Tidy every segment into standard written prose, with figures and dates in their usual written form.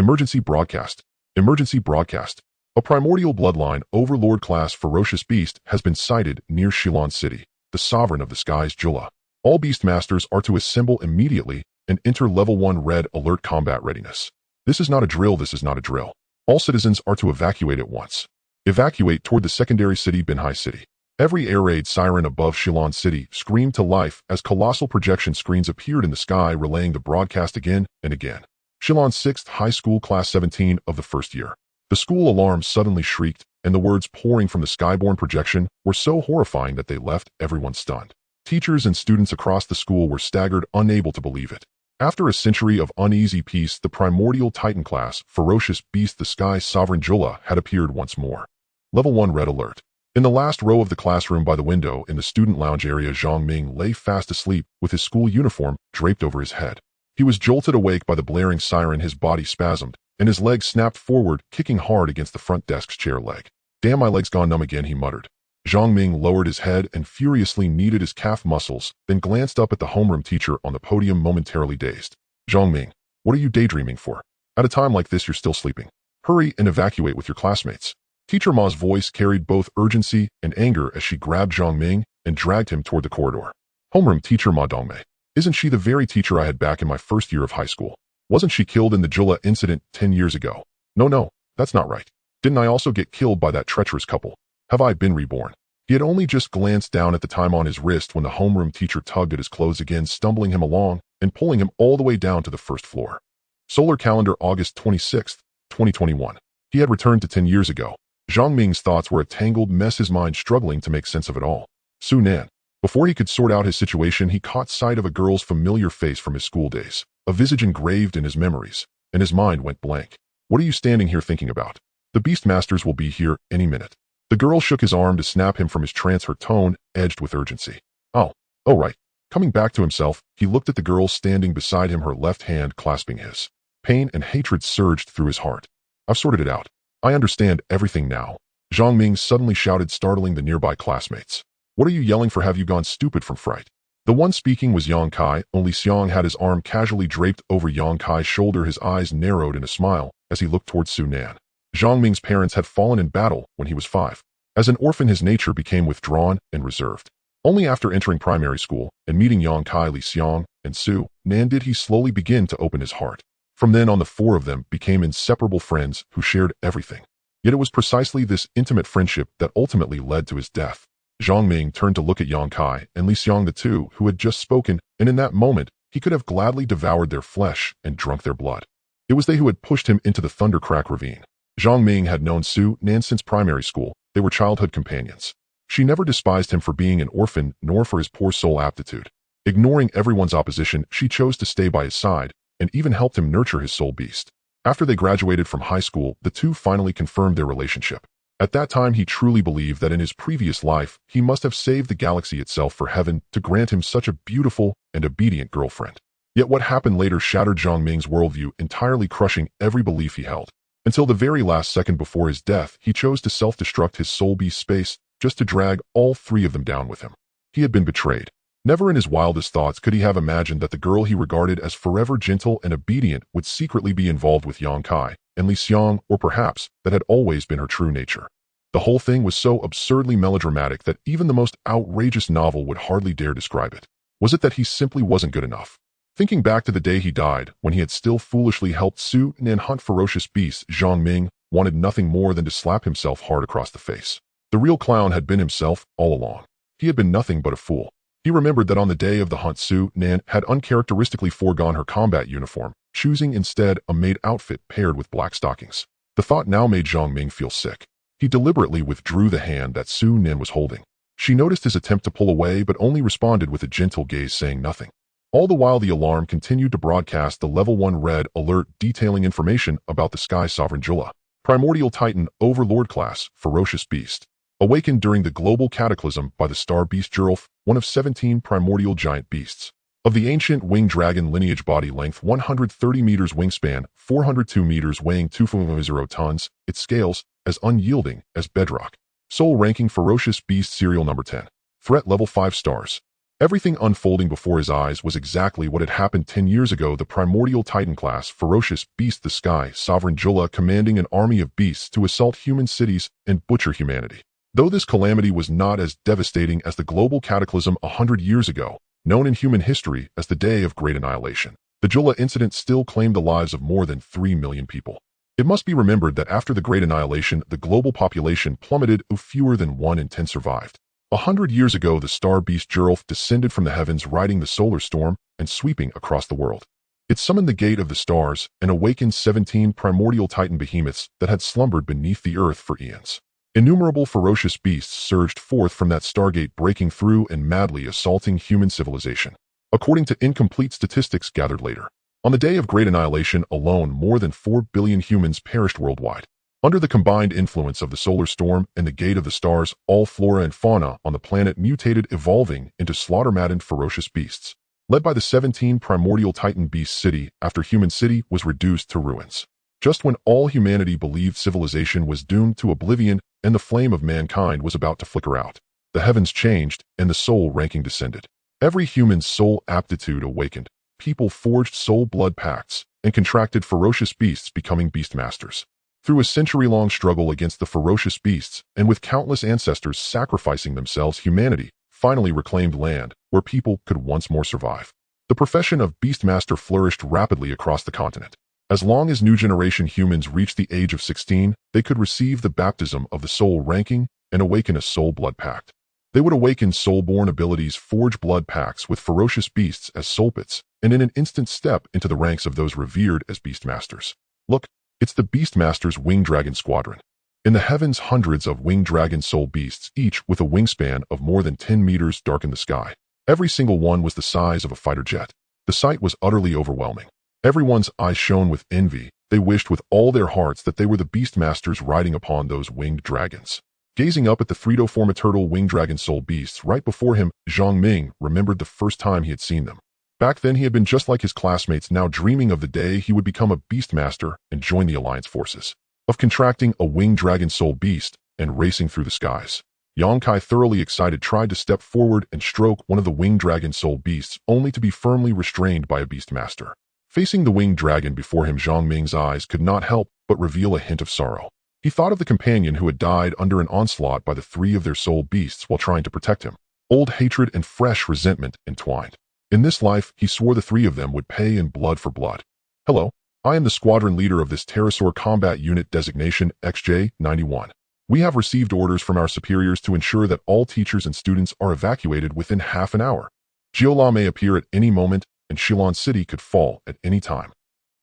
Emergency broadcast. Emergency broadcast. A primordial bloodline overlord-class ferocious beast has been sighted near Shilon City, the sovereign of the skies Jula. All beastmasters are to assemble immediately and enter level 1 red alert combat readiness. This is not a drill, this is not a drill. All citizens are to evacuate at once. Evacuate toward the secondary city Binhai City. Every air raid siren above Shilon City screamed to life as colossal projection screens appeared in the sky relaying the broadcast again and again. Shilon 6th High School Class 17 of the first year. The school alarm suddenly shrieked, and the words pouring from the skyborne projection were so horrifying that they left everyone stunned. Teachers and students across the school were staggered, unable to believe it. After a century of uneasy peace, the primordial Titan class, ferocious beast the sky's sovereign Jula had appeared once more. Level 1 red alert. In the last row of the classroom by the window in the student lounge area, Zhang Ming lay fast asleep with his school uniform draped over his head. He was jolted awake by the blaring siren, his body spasmed, and his legs snapped forward, kicking hard against the front desk's chair leg. "Damn, my leg's gone numb again," he muttered. Zhang Ming lowered his head and furiously kneaded his calf muscles, then glanced up at the homeroom teacher on the podium, momentarily dazed. "Zhang Ming, what are you daydreaming for? At a time like this, you're still sleeping. Hurry and evacuate with your classmates." Teacher Ma's voice carried both urgency and anger as she grabbed Zhang Ming and dragged him toward the corridor. "Homeroom teacher Ma Dongmei. Isn't she the very teacher I had back in my first year of high school? Wasn't she killed in the Jula incident 10 years ago? No, that's not right. Didn't I also get killed by that treacherous couple? Have I been reborn?" He had only just glanced down at the time on his wrist when the homeroom teacher tugged at his clothes again, stumbling him along and pulling him all the way down to the first floor. Solar calendar August 26, 2021. He had returned to 10 years ago. Zhang Ming's thoughts were a tangled mess, his mind struggling to make sense of it all. Su Nan. Before he could sort out his situation, he caught sight of a girl's familiar face from his school days, a visage engraved in his memories, and his mind went blank. "What are you standing here thinking about? The Beastmasters will be here any minute." The girl shook his arm to snap him from his trance, her tone edged with urgency. Oh, right. Coming back to himself, he looked at the girl standing beside him, her left hand clasping his. Pain and hatred surged through his heart. "I've sorted it out. I understand everything now," Zhang Ming suddenly shouted, startling the nearby classmates. "What are you yelling for? Have you gone stupid from fright?" The one speaking was Yang Kai. Only Xiang had his arm casually draped over Yang Kai's shoulder, his eyes narrowed in a smile as he looked towards Su Nan. Zhang Ming's parents had fallen in battle when he was 5. As an orphan, his nature became withdrawn and reserved. Only after entering primary school and meeting Yang Kai, Li Xiang, and Su Nan did he slowly begin to open his heart. From then on, the four of them became inseparable friends who shared everything. Yet it was precisely this intimate friendship that ultimately led to his death. Zhang Ming turned to look at Yang Kai and Li Xiang, the two who had just spoken, and in that moment, he could have gladly devoured their flesh and drunk their blood. It was they who had pushed him into the Thundercrack ravine. Zhang Ming had known Su Nan since primary school. They were childhood companions. She never despised him for being an orphan, nor for his poor soul aptitude. Ignoring everyone's opposition, she chose to stay by his side, and even helped him nurture his soul beast. After they graduated from high school, the two finally confirmed their relationship. At that time, he truly believed that in his previous life, he must have saved the galaxy itself for heaven to grant him such a beautiful and obedient girlfriend. Yet what happened later shattered Zhang Ming's worldview, entirely crushing every belief he held. Until the very last second before his death, he chose to self-destruct his soul beast space just to drag all three of them down with him. He had been betrayed. Never in his wildest thoughts could he have imagined that the girl he regarded as forever gentle and obedient would secretly be involved with Yang Kai and Li Xiang, or perhaps that had always been her true nature. The whole thing was so absurdly melodramatic that even the most outrageous novel would hardly dare describe it. Was it that he simply wasn't good enough? Thinking back to the day he died, when he had still foolishly helped Su Nan hunt ferocious beasts, Zhang Ming wanted nothing more than to slap himself hard across the face. The real clown had been himself all along. He had been nothing but a fool. He remembered that on the day of the hunt, Su Nan had uncharacteristically foregone her combat uniform, choosing instead a maid outfit paired with black stockings. The thought now made Zhang Ming feel sick. He deliberately withdrew the hand that Su Nan was holding. She noticed his attempt to pull away, but only responded with a gentle gaze, saying nothing. All the while, the alarm continued to broadcast the level 1 red alert detailing information about the Sky Sovereign Jula, primordial Titan Overlord class, ferocious beast. Awakened during the global cataclysm by the star beast Jurulf, one of 17 primordial giant beasts. Of the ancient winged dragon lineage, body length 130 meters, wingspan 402 meters, weighing 2.0 tons, its scales as unyielding as bedrock. Soul ranking ferocious beast, serial number 10. Threat level 5 stars. Everything unfolding before his eyes was exactly what had happened 10 years ago. The primordial Titan class, ferocious beast, the sky, sovereign Jula, commanding an army of beasts to assault human cities and butcher humanity. Though this calamity was not as devastating as the global cataclysm 100 years ago, known in human history as the Day of Great Annihilation, the Jula incident still claimed the lives of more than 3 million people. It must be remembered that after the Great Annihilation, the global population plummeted, fewer than 1 in 10 survived. 100 years ago, the star beast Jurulf descended from the heavens, riding the solar storm and sweeping across the world. It summoned the gate of the stars and awakened 17 primordial Titan behemoths that had slumbered beneath the earth for eons. Innumerable ferocious beasts surged forth from that stargate, breaking through and madly assaulting human civilization. According to incomplete statistics gathered later, on the Day of Great Annihilation alone, more than 4 billion humans perished worldwide. Under the combined influence of the solar storm and the gate of the stars, all flora and fauna on the planet mutated, evolving into slaughter-maddened ferocious beasts. Led by the 17 primordial Titan beast city, after human city was reduced to ruins. Just when all humanity believed civilization was doomed to oblivion and the flame of mankind was about to flicker out, the heavens changed and the soul ranking descended. Every human's soul aptitude awakened. People forged soul blood pacts and contracted ferocious beasts, becoming beast masters. Through a century-long struggle against the ferocious beasts, and with countless ancestors sacrificing themselves, humanity finally reclaimed land where people could once more survive. The profession of Beastmaster flourished rapidly across the continent. As long as new generation humans reached the age of 16, they could receive the baptism of the soul ranking and awaken a soul blood pact. They would awaken soul-born abilities, forge blood pacts with ferocious beasts as soulpits, and in an instant step into the ranks of those revered as beastmasters. Look, it's the Beastmaster's winged dragon squadron. In the heavens, hundreds of winged dragon soul beasts, each with a wingspan of more than 10 meters, darkened the sky. Every single one was the size of a fighter jet. The sight was utterly overwhelming. Everyone's eyes shone with envy. They wished with all their hearts that they were the Beastmasters riding upon those winged dragons. Gazing up at the Frito-forma-turtle winged dragon soul beasts right before him, Zhang Ming remembered the first time he had seen them. Back then, he had been just like his classmates, now dreaming of the day he would become a Beastmaster and join the Alliance forces. Of contracting a winged dragon soul beast and racing through the skies. Yang Kai, thoroughly excited, tried to step forward and stroke one of the winged dragon soul beasts, only to be firmly restrained by a Beastmaster. Facing the winged dragon before him, Zhang Ming's eyes could not help but reveal a hint of sorrow. He thought of the companion who had died under an onslaught by the 3 of their soul beasts while trying to protect him. Old hatred and fresh resentment entwined. In this life, he swore the 3 of them would pay in blood for blood. Hello, I am the squadron leader of this Pterosaur combat unit, designation XJ-91. We have received orders from our superiors to ensure that all teachers and students are evacuated within half an hour. Jiola may appear at any moment, and Shilon City could fall at any time.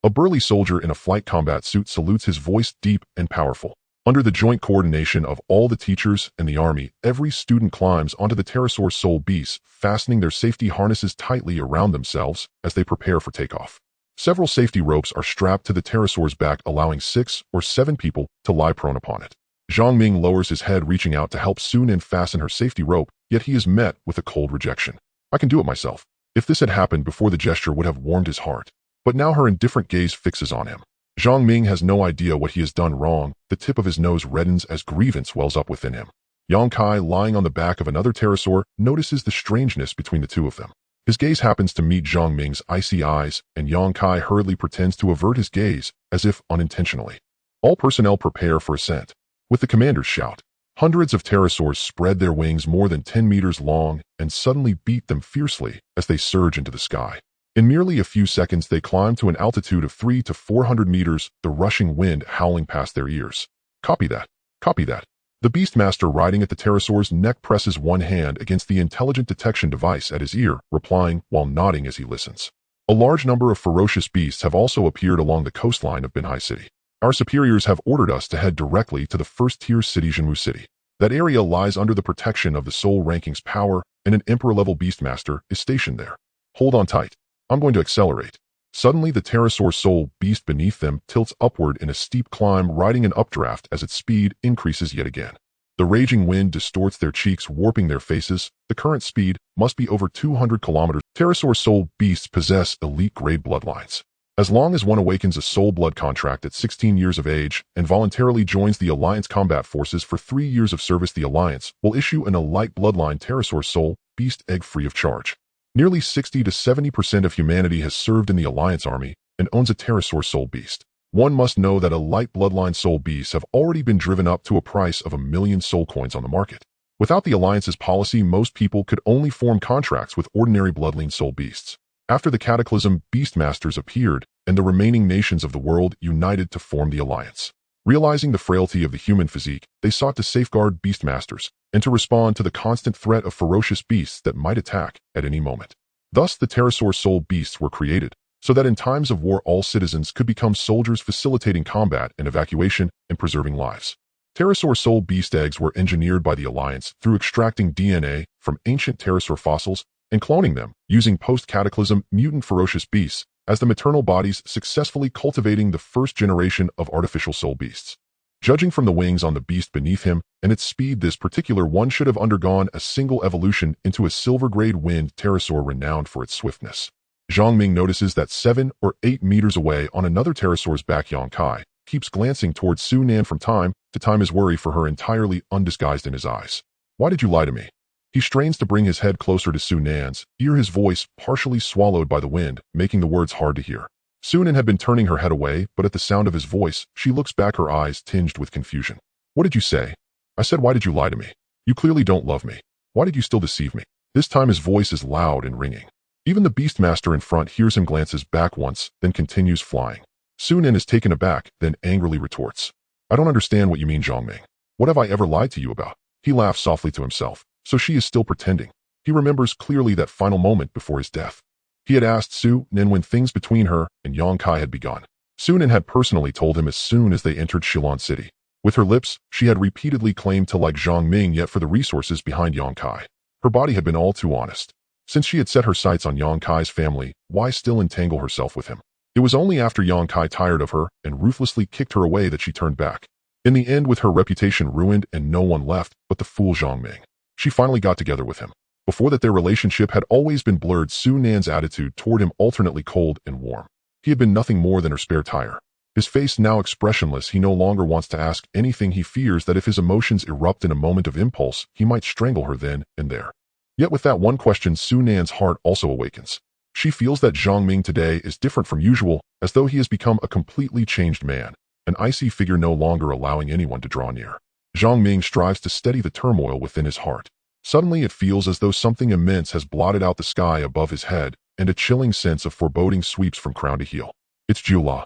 A burly soldier in a flight combat suit salutes, his voice deep and powerful. Under the joint coordination of all the teachers and the army, every student climbs onto the Pterosaur soul beasts, fastening their safety harnesses tightly around themselves as they prepare for takeoff. Several safety ropes are strapped to the Pterosaur's back, allowing 6 or 7 people to lie prone upon it. Zhang Ming lowers his head, reaching out to help Sunin fasten her safety rope, yet he is met with a cold rejection. I can do it myself. If this had happened before, the gesture would have warmed his heart. But now her indifferent gaze fixes on him. Zhang Ming has no idea what he has done wrong. The tip of his nose reddens as grievance wells up within him. Yang Kai, lying on the back of another pterosaur, notices the strangeness between the 2 of them. His gaze happens to meet Zhang Ming's icy eyes, and Yang Kai hurriedly pretends to avert his gaze, as if unintentionally. All personnel prepare for ascent. With the commander's shout, hundreds of pterosaurs spread their wings more than 10 meters long and suddenly beat them fiercely as they surge into the sky. In merely a few seconds, they climb to an altitude of 300 to 400 meters, the rushing wind howling past their ears. Copy that. Copy that. The Beastmaster riding at the pterosaur's neck presses one hand against the intelligent detection device at his ear, replying while nodding as he listens. A large number of ferocious beasts have also appeared along the coastline of Binhai City. Our superiors have ordered us to head directly to the first-tier city, Jinmu City. That area lies under the protection of the Soul Ranking's power, and an Emperor-level Beastmaster is stationed there. Hold on tight. I'm going to accelerate. Suddenly, the pterosaur soul beast beneath them tilts upward in a steep climb, riding an updraft as its speed increases yet again. The raging wind distorts their cheeks, warping their faces. The current speed must be over 200 kilometers. Pterosaur soul beasts possess elite-grade bloodlines. As long as one awakens a soul blood contract at 16 years of age and voluntarily joins the Alliance combat forces for 3 years of service, the Alliance will issue an elite bloodline pterosaur soul beast egg free of charge. Nearly 60 to 70% of humanity has served in the Alliance army and owns a pterosaur soul beast. One must know that a light bloodline soul beasts have already been driven up to a price of 1,000,000 soul coins on the market. Without the Alliance's policy, most people could only form contracts with ordinary bloodline soul beasts. After the Cataclysm, Beastmasters appeared, and the remaining nations of the world united to form the Alliance. Realizing the frailty of the human physique, they sought to safeguard Beastmasters and to respond to the constant threat of ferocious beasts that might attack at any moment. Thus, the pterosaur soul beasts were created, so that in times of war all citizens could become soldiers, facilitating combat and evacuation and preserving lives. Pterosaur soul beast eggs were engineered by the Alliance through extracting DNA from ancient pterosaur fossils and cloning them, using post-cataclysm mutant ferocious beasts as the maternal bodies, successfully cultivating the first generation of artificial soul beasts. Judging from the wings on the beast beneath him and its speed, this particular one should have undergone a single evolution into a silver-grade winged pterosaur renowned for its swiftness. Zhang Ming notices that 7 or 8 meters away on another pterosaur's back, Yang Kai keeps glancing towards Su Nan from time to time, his worry for her entirely undisguised in his eyes. "Why did you lie to me?" He strains to bring his head closer to Su Nan's ear, his voice partially swallowed by the wind, making the words hard to hear. Su Nan had been turning her head away, but at the sound of his voice, she looks back, her eyes tinged with confusion. "What did you say?" "I said, why did you lie to me? You clearly don't love me. Why did you still deceive me?" This time his voice is loud and ringing. Even the Beastmaster in front hears him, glances back once, then continues flying. Su Nan is taken aback, then angrily retorts. "I don't understand what you mean, Zhang Ming. What have I ever lied to you about?" He laughs softly to himself. So she is still pretending. He remembers clearly that final moment before his death. He had asked Su Nan when things between her and Yang Kai had begun. Su Nan had personally told him as soon as they entered Shilon City. With her lips, she had repeatedly claimed to like Zhang Ming, yet for the resources behind Yang Kai. Her body had been all too honest. Since she had set her sights on Yang Kai's family, why still entangle herself with him? It was only after Yang Kai tired of her and ruthlessly kicked her away that she turned back. In the end, with her reputation ruined and no one left but the fool Zhang Ming, she finally got together with him. Before that, their relationship had always been blurred. Su Nan's attitude toward him alternately cold and warm. He had been nothing more than her spare tire. His face now expressionless, he no longer wants to ask anything. He fears that if his emotions erupt in a moment of impulse, he might strangle her then and there. Yet with that one question, Su Nan's heart also awakens. She feels that Zhang Ming today is different from usual, as though he has become a completely changed man, an icy figure no longer allowing anyone to draw near. Zhang Ming strives to steady the turmoil within his heart. Suddenly it feels as though something immense has blotted out the sky above his head, and a chilling sense of foreboding sweeps from crown to heel. It's Jula.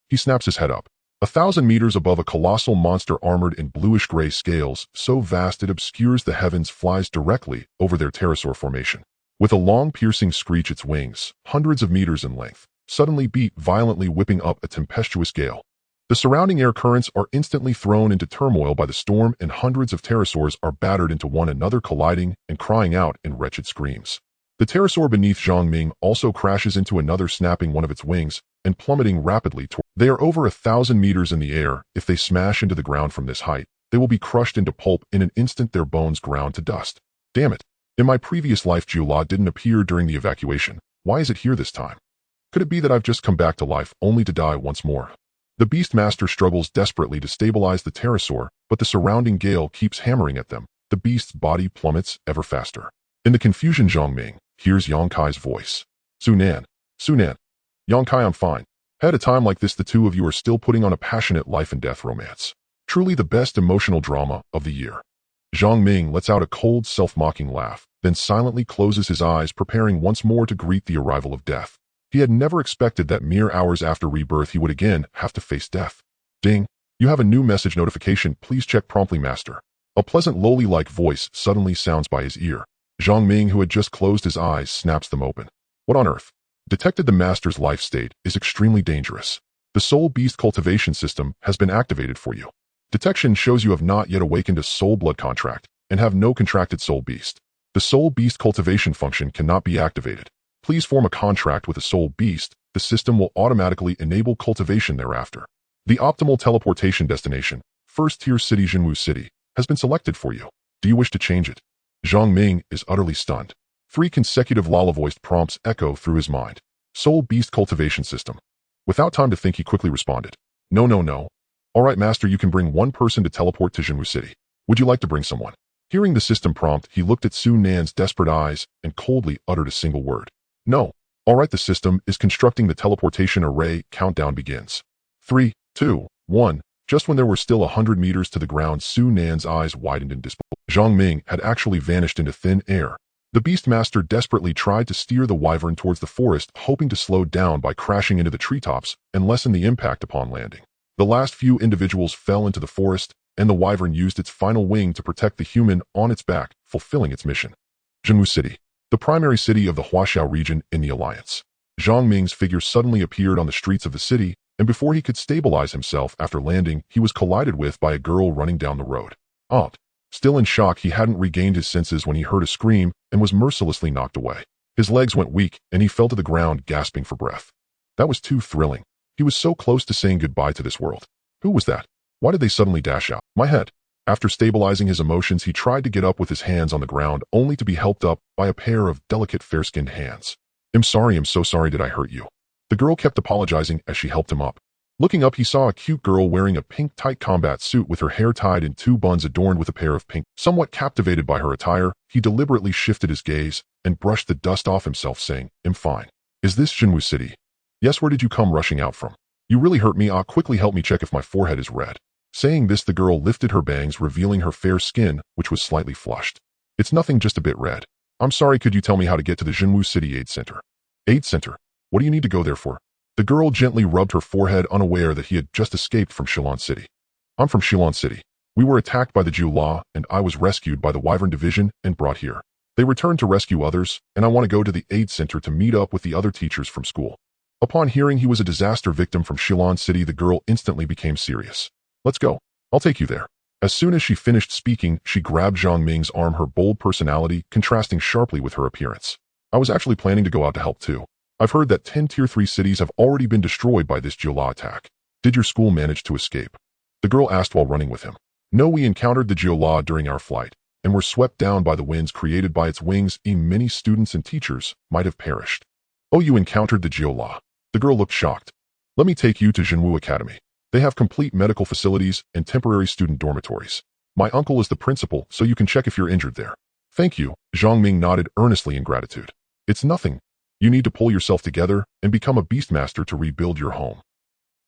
He snaps his head up. 1,000 meters above, a colossal monster armored in bluish-gray scales, so vast it obscures the heavens, flies directly over their pterosaur formation. With a long piercing screech, its wings, hundreds of meters in length, suddenly beat violently, whipping up a tempestuous gale. The surrounding air currents are instantly thrown into turmoil by the storm, and hundreds of pterosaurs are battered into one another, colliding and crying out in wretched screams. The pterosaur beneath Zhang Ming also crashes into another, snapping one of its wings and plummeting rapidly toward. They are over 1,000 meters in the air. If they smash into the ground from this height, they will be crushed into pulp in an instant, their bones ground to dust. Damn it. In my previous life, Jula didn't appear during the evacuation. Why is it here this time? Could it be that I've just come back to life only to die once more? The Beastmaster struggles desperately to stabilize the pterosaur, but the surrounding gale keeps hammering at them. The beast's body plummets ever faster. In the confusion, Zhang Ming hears Yang Kai's voice. Su Nan. Su Nan. Yang Kai, I'm fine. At a time like this, the two of you are still putting on a passionate life and death romance. Truly the best emotional drama of the year. Zhang Ming lets out a cold, self-mocking laugh, then silently closes his eyes, preparing once more to greet the arrival of death. He had never expected that mere hours after rebirth he would again have to face death. Ding! You have a new message notification. Please check promptly, Master. A pleasant lowly-like voice suddenly sounds by his ear. Zhang Ming, who had just closed his eyes, snaps them open. What on earth? Detected. The Master's life state is extremely dangerous. The Soul Beast cultivation system has been activated for you. Detection shows you have not yet awakened a soul blood contract and have no contracted soul beast. The Soul Beast cultivation function cannot be activated. Please form a contract with a soul beast. The system will automatically enable cultivation thereafter. The optimal teleportation destination, first-tier city Jinwu City, has been selected for you. Do you wish to change it? Zhang Ming is utterly stunned. 3 consecutive Lala-voiced prompts echo through his mind. Soul Beast cultivation system. Without time to think, he quickly responded. No. All right, Master, you can bring one person to teleport to Jinwu City. Would you like to bring someone? Hearing the system prompt, he looked at Su Nan's desperate eyes and coldly uttered a single word. No. All right, the system is constructing the teleportation array. Countdown begins. 3, 2, 1. Just when there were still 100 meters to the ground, Su Nan's eyes widened in disbelief. Zhang Ming had actually vanished into thin air. The Beastmaster desperately tried to steer the wyvern towards the forest, hoping to slow down by crashing into the treetops and lessen the impact upon landing. The last few individuals fell into the forest, and the wyvern used its final wing to protect the human on its back, fulfilling its mission. Jinwu City, the primary city of the Huaxiao region in the Alliance. Zhang Ming's figure suddenly appeared on the streets of the city, and before he could stabilize himself after landing, he was collided with by a girl running down the road. Still in shock, he hadn't regained his senses when he heard a scream and was mercilessly knocked away. His legs went weak, and he fell to the ground, gasping for breath. That was too thrilling. He was so close to saying goodbye to this world. Who was that? Why did they suddenly dash out? My head. After stabilizing his emotions, he tried to get up with his hands on the ground, only to be helped up by a pair of delicate, fair-skinned hands. I'm so sorry, did I hurt you? The girl kept apologizing as she helped him up. Looking up, he saw a cute girl wearing a pink tight combat suit with her hair tied in 2 buns adorned with a pair of pink. Somewhat captivated by her attire, he deliberately shifted his gaze and brushed the dust off himself, saying, I'm fine. Is this Jinwu City? Yes, where did you come rushing out from? You really hurt me. Quickly help me check if my forehead is red. Saying this, the girl lifted her bangs, revealing her fair skin, which was slightly flushed. It's nothing, just a bit red. I'm sorry, could you tell me how to get to the Jinwu City Aid Center? Aid Center? What do you need to go there for? The girl gently rubbed her forehead, unaware that he had just escaped from Shilon City. I'm from Shilon City. We were attacked by the Jula, and I was rescued by the Wyvern Division and brought here. They returned to rescue others, and I want to go to the Aid Center to meet up with the other teachers from school. Upon hearing he was a disaster victim from Shilon City, the girl instantly became serious. Let's go. I'll take you there. As soon as she finished speaking, she grabbed Zhang Ming's arm, her bold personality contrasting sharply with her appearance. I was actually planning to go out to help too. I've heard that 10 Tier 3 cities have already been destroyed by this Jula attack. Did your school manage to escape? The girl asked while running with him. No, we encountered the Jula during our flight, and were swept down by the winds created by its wings. Many students and teachers might have perished. Oh, you encountered the Jula. The girl looked shocked. Let me take you to Jinwu Academy. They have complete medical facilities and temporary student dormitories. My uncle is the principal, so you can check if you're injured there. Thank you. Zhang Ming nodded earnestly in gratitude. It's nothing. You need to pull yourself together and become a Beastmaster to rebuild your home.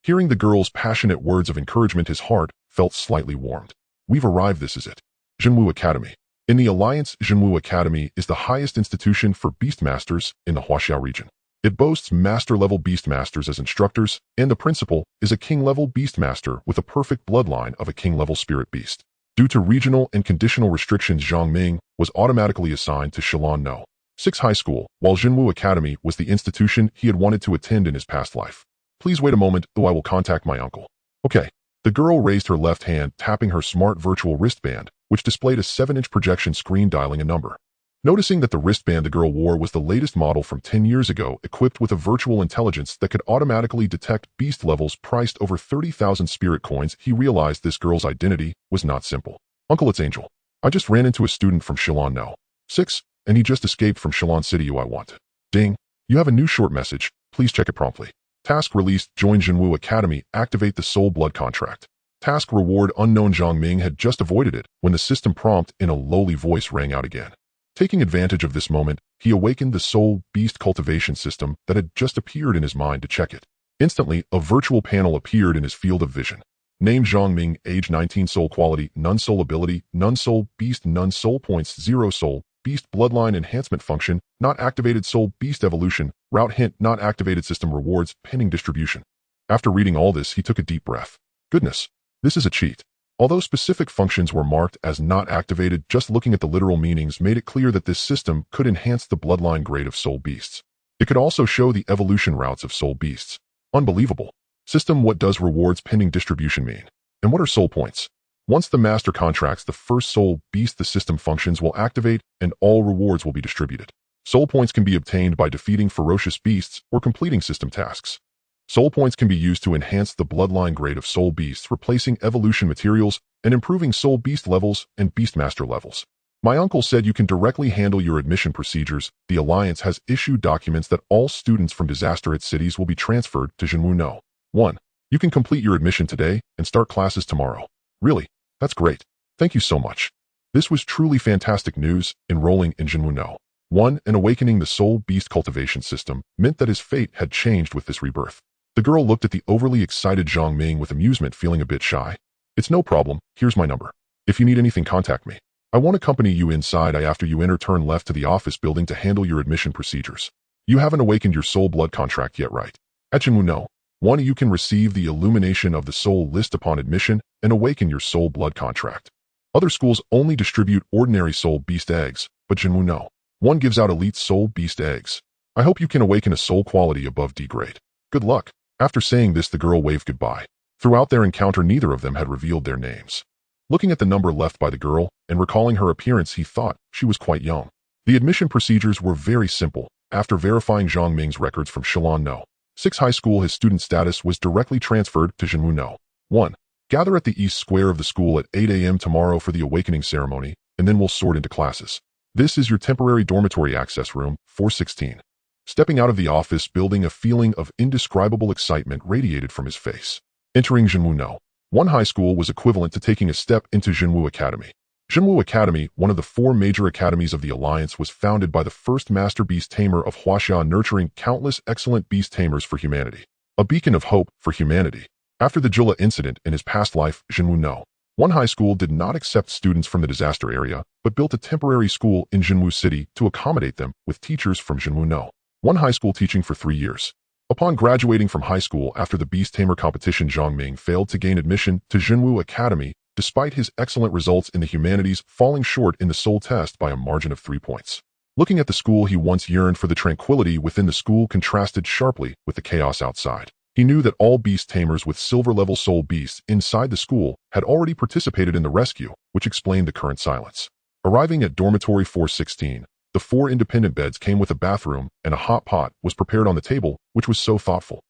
Hearing the girl's passionate words of encouragement, his heart felt slightly warmed. We've arrived, this is it. Jinwu Academy. In the Alliance, Jinwu Academy is the highest institution for Beastmasters in the Huaxiao region. It boasts master-level Beastmasters as instructors, and the principal is a king-level Beastmaster with a perfect bloodline of a king-level spirit beast. Due to regional and conditional restrictions, Zhang Ming was automatically assigned to Shilon No. 6 High School, while Jinwu Academy was the institution he had wanted to attend in his past life. Please wait a moment, though I will contact my uncle. Okay. The girl raised her left hand, tapping her smart virtual wristband, which displayed a 7-inch projection screen dialing a number. Noticing that the wristband the girl wore was the latest model from 10 years ago, equipped with a virtual intelligence that could automatically detect beast levels priced over 30,000 spirit coins, he realized this girl's identity was not simple. Uncle, it's Angel. I just ran into a student from Shilon No. 6, and he just escaped from Shilon City. I want. Ding. You have a new short message. Please check it promptly. Task released. Join Jinwu Academy. Activate the Soul Blood contract. Task reward unknown. Zhang Ming had just avoided it when the system prompt in a lowly voice rang out again. Taking advantage of this moment, he awakened the Soul Beast cultivation system that had just appeared in his mind to check it. Instantly, a virtual panel appeared in his field of vision. Name Zhang Ming, age 19, soul quality, none, soul ability, none, soul beast, none, soul points, 0, soul beast, bloodline enhancement function, not activated, soul beast evolution, route hint, not activated, system rewards, pending distribution. After reading all this, he took a deep breath. Goodness, this is a cheat. Although specific functions were marked as not activated, just looking at the literal meanings made it clear that this system could enhance the bloodline grade of soul beasts. It could also show the evolution routes of soul beasts. Unbelievable. System, what does rewards pending distribution mean? And what are soul points? Once the master contracts the first soul beast, the system functions will activate and all rewards will be distributed. Soul points can be obtained by defeating ferocious beasts or completing system tasks. Soul points can be used to enhance the bloodline grade of soul beasts, replacing evolution materials and improving soul beast levels and beastmaster levels. My uncle said you can directly handle your admission procedures. The Alliance has issued documents that all students from disaster-hit cities will be transferred to Jinwu No. 1. You can complete your admission today and start classes tomorrow. Really? That's great. Thank you so much. This was truly fantastic news. Enrolling in Jinwu No. 1 and awakening the Soul Beast cultivation system meant that his fate had changed with this rebirth. The girl looked at the overly excited Zhang Ming with amusement, feeling a bit shy. It's no problem, here's my number. If you need anything, contact me. I won't accompany you inside. After you enter, turn left to the office building to handle your admission procedures. You haven't awakened your soul blood contract yet, right? At Jinwu No. 1 you can receive the illumination of the soul list upon admission and awaken your soul blood contract. Other schools only distribute ordinary soul beast eggs, but Jinwu No. 1 gives out elite soul beast eggs. I hope you can awaken a soul quality above D grade. Good luck. After saying this, the girl waved goodbye. Throughout their encounter, neither of them had revealed their names. Looking at the number left by the girl and recalling her appearance, he thought she was quite young. The admission procedures were very simple. After verifying Zhang Ming's records from Shilon No. 6 high school, his student status was directly transferred to Jinwu No. 1. Gather at the east square of the school at 8 a.m. tomorrow for the awakening ceremony, and then we'll sort into classes. This is your temporary dormitory access room, 416. Stepping out of the office building, a feeling of indescribable excitement radiated from his face. Entering Jinwu No. 1 high school was equivalent to taking a step into Jinwu Academy. Jinwu Academy, one of the 4 major academies of the Alliance, was founded by the first Master Beast Tamer of Huaxia, nurturing countless excellent Beast Tamers for humanity. A beacon of hope for humanity. After the Jilla incident in his past life, Jinwu No. 1 high school did not accept students from the disaster area, but built a temporary school in Jinwu City to accommodate them, with teachers from Jinwu No. 1 high school teaching for 3 years. Upon graduating from high school after the Beast Tamer competition, Zhang Ming failed to gain admission to Jinwu Academy, despite his excellent results in the humanities, falling short in the soul test by a margin of 3 points. Looking at the school he once yearned for, the tranquility within the school contrasted sharply with the chaos outside. He knew that all Beast Tamers with silver-level soul beasts inside the school had already participated in the rescue, which explained the current silence. Arriving at dormitory 416, the 4 independent beds came with a bathroom, and a hot pot was prepared on the table, which was so thoughtful.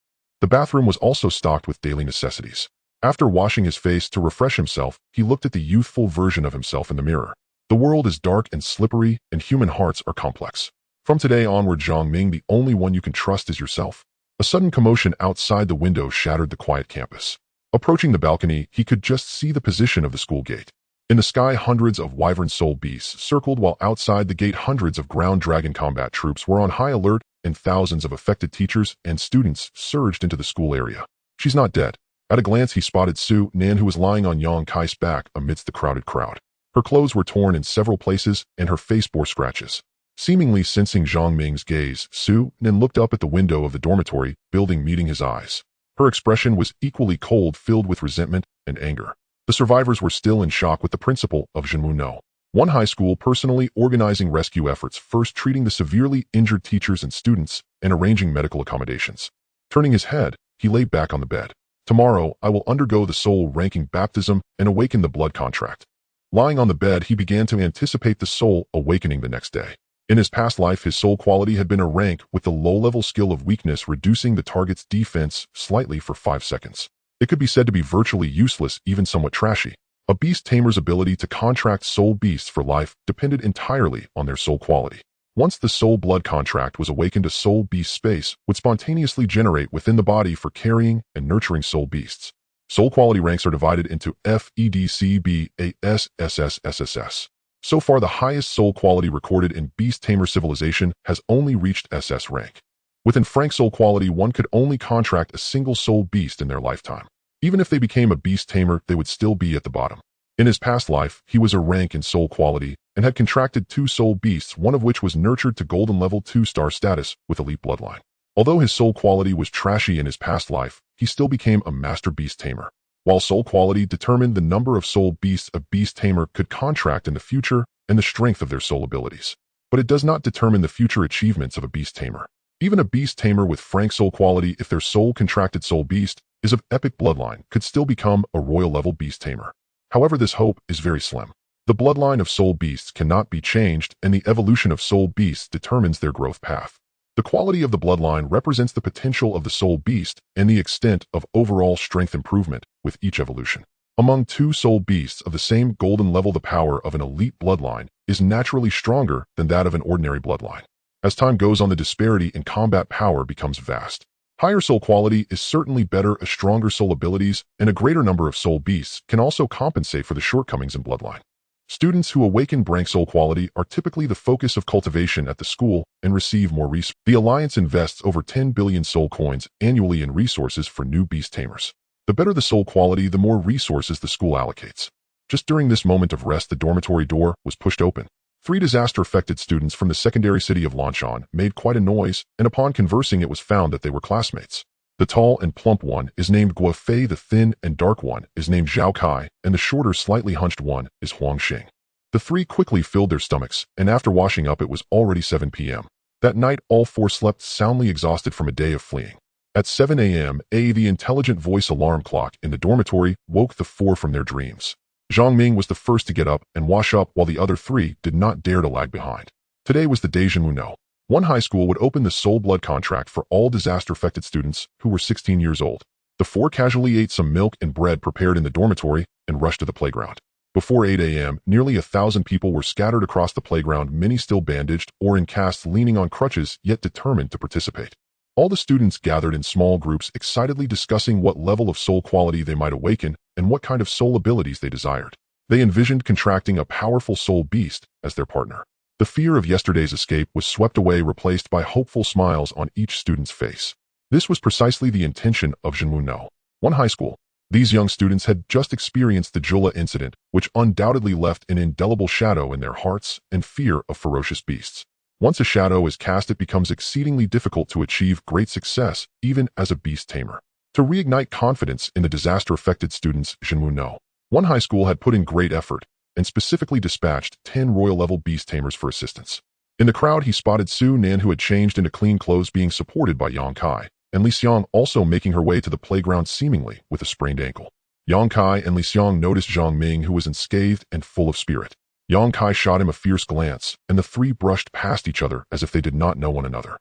The bathroom was also stocked with daily necessities. After washing his face to refresh himself, he looked at the youthful version of himself in the mirror. The world is dark and slippery, and human hearts are complex. From today onward, Zhang Ming, the only one you can trust is yourself. A sudden commotion outside the window shattered the quiet campus. Approaching the balcony, he could just see the position of the school gate. In the sky, hundreds of wyvern soul beasts circled, while outside the gate hundreds of ground dragon combat troops were on high alert, and thousands of affected teachers and students surged into the school area. She's not dead. At a glance, he spotted Su Nan, who was lying on Yang Kai's back amidst the crowded crowd. Her clothes were torn in several places, and her face bore scratches. Seemingly sensing Zhang Ming's gaze, Su Nan looked up at the window of the dormitory building, meeting his eyes. Her expression was equally cold, filled with resentment and anger. The survivors were still in shock, with the principal of Jinwu No. 1 high school personally organizing rescue efforts, first treating the severely injured teachers and students, and arranging medical accommodations. Turning his head, he lay back on the bed. Tomorrow, I will undergo the soul ranking baptism and awaken the blood contract. Lying on the bed, he began to anticipate the soul awakening the next day. In his past life, his soul quality had been a rank with the low-level skill of weakness, reducing the target's defense slightly for 5 seconds. It could be said to be virtually useless, even somewhat trashy. A Beast Tamer's ability to contract soul beasts for life depended entirely on their soul quality. Once the soul blood contract was awakened, a soul beast space would spontaneously generate within the body for carrying and nurturing soul beasts. Soul quality ranks are divided into F, E, D, C, B, A, S, S, S, S, S, S. So far, the highest soul quality recorded in Beast Tamer civilization has only reached SS rank. Within Frank soul quality, one could only contract a single soul beast in their lifetime. Even if they became a Beast Tamer, they would still be at the bottom. In his past life, he was a rank in soul quality and had contracted 2 soul beasts, one of which was nurtured to golden level 2-star status with elite bloodline. Although his soul quality was trashy in his past life, he still became a master Beast Tamer. While soul quality determined the number of soul beasts a Beast Tamer could contract in the future and the strength of their soul abilities. But it does not determine the future achievements of a Beast Tamer. Even a Beast Tamer with frank soul quality, if their soul contracted soul beast is of epic bloodline, could still become a royal level Beast Tamer. However, this hope is very slim. The bloodline of soul beasts cannot be changed, and the evolution of soul beasts determines their growth path. The quality of the bloodline represents the potential of the soul beast and the extent of overall strength improvement with each evolution. Among 2 soul beasts of the same golden level, the power of an elite bloodline is naturally stronger than that of an ordinary bloodline. As time goes on, the disparity in combat power becomes vast. Higher soul quality is certainly better, a stronger soul abilities and a greater number of soul beasts can also compensate for the shortcomings in bloodline. Students who awaken brink soul quality are typically the focus of cultivation at the school and receive more resources. The Alliance invests over 10 billion soul coins annually in resources for new Beast Tamers. The better the soul quality, the more resources the school allocates. Just during this moment of rest, the dormitory door was pushed open. 3 disaster-affected students from the secondary city of Lanchan made quite a noise, and upon conversing it was found that they were classmates. The tall and plump one is named Guofei, the thin and dark one is named Zhao Kai, and the shorter, slightly hunched one is Huang Xing. The 3 quickly filled their stomachs, and after washing up it was already 7 p.m. That night all 4 slept soundly, exhausted from a day of fleeing. At 7 a.m., the intelligent voice alarm clock in the dormitory woke the 4 from their dreams. Zhang Ming was the first to get up and wash up, while the other 3 did not dare to lag behind. Today was the day Zhenwu know. One high school would open the soul blood contract for all disaster-affected students who were 16 years old. The 4 casually ate some milk and bread prepared in the dormitory and rushed to the playground. Before 8 a.m., nearly 1,000 people were scattered across the playground, many still bandaged or in casts, leaning on crutches, yet determined to participate. All the students gathered in small groups, excitedly discussing what level of soul quality they might awaken and what kind of soul abilities they desired. They envisioned contracting a powerful soul beast as their partner. The fear of yesterday's escape was swept away, replaced by hopeful smiles on each student's face. This was precisely the intention of Zhenwu know. One high school. These young students had just experienced the Jula incident, which undoubtedly left an indelible shadow in their hearts and fear of ferocious beasts. Once a shadow is cast, it becomes exceedingly difficult to achieve great success, even as a beast tamer. To reignite confidence in the disaster-affected students, Zhenwu know. One high school had put in great effort and specifically dispatched 10 royal-level beast tamers for assistance. In the crowd, he spotted Su Nan, who had changed into clean clothes, being supported by Yang Kai, and Li Xiang also making her way to the playground, seemingly with a sprained ankle. Yang Kai and Li Xiang noticed Zhang Ming, who was unscathed and full of spirit. Yang Kai shot him a fierce glance, and the 3 brushed past each other as if they did not know one another.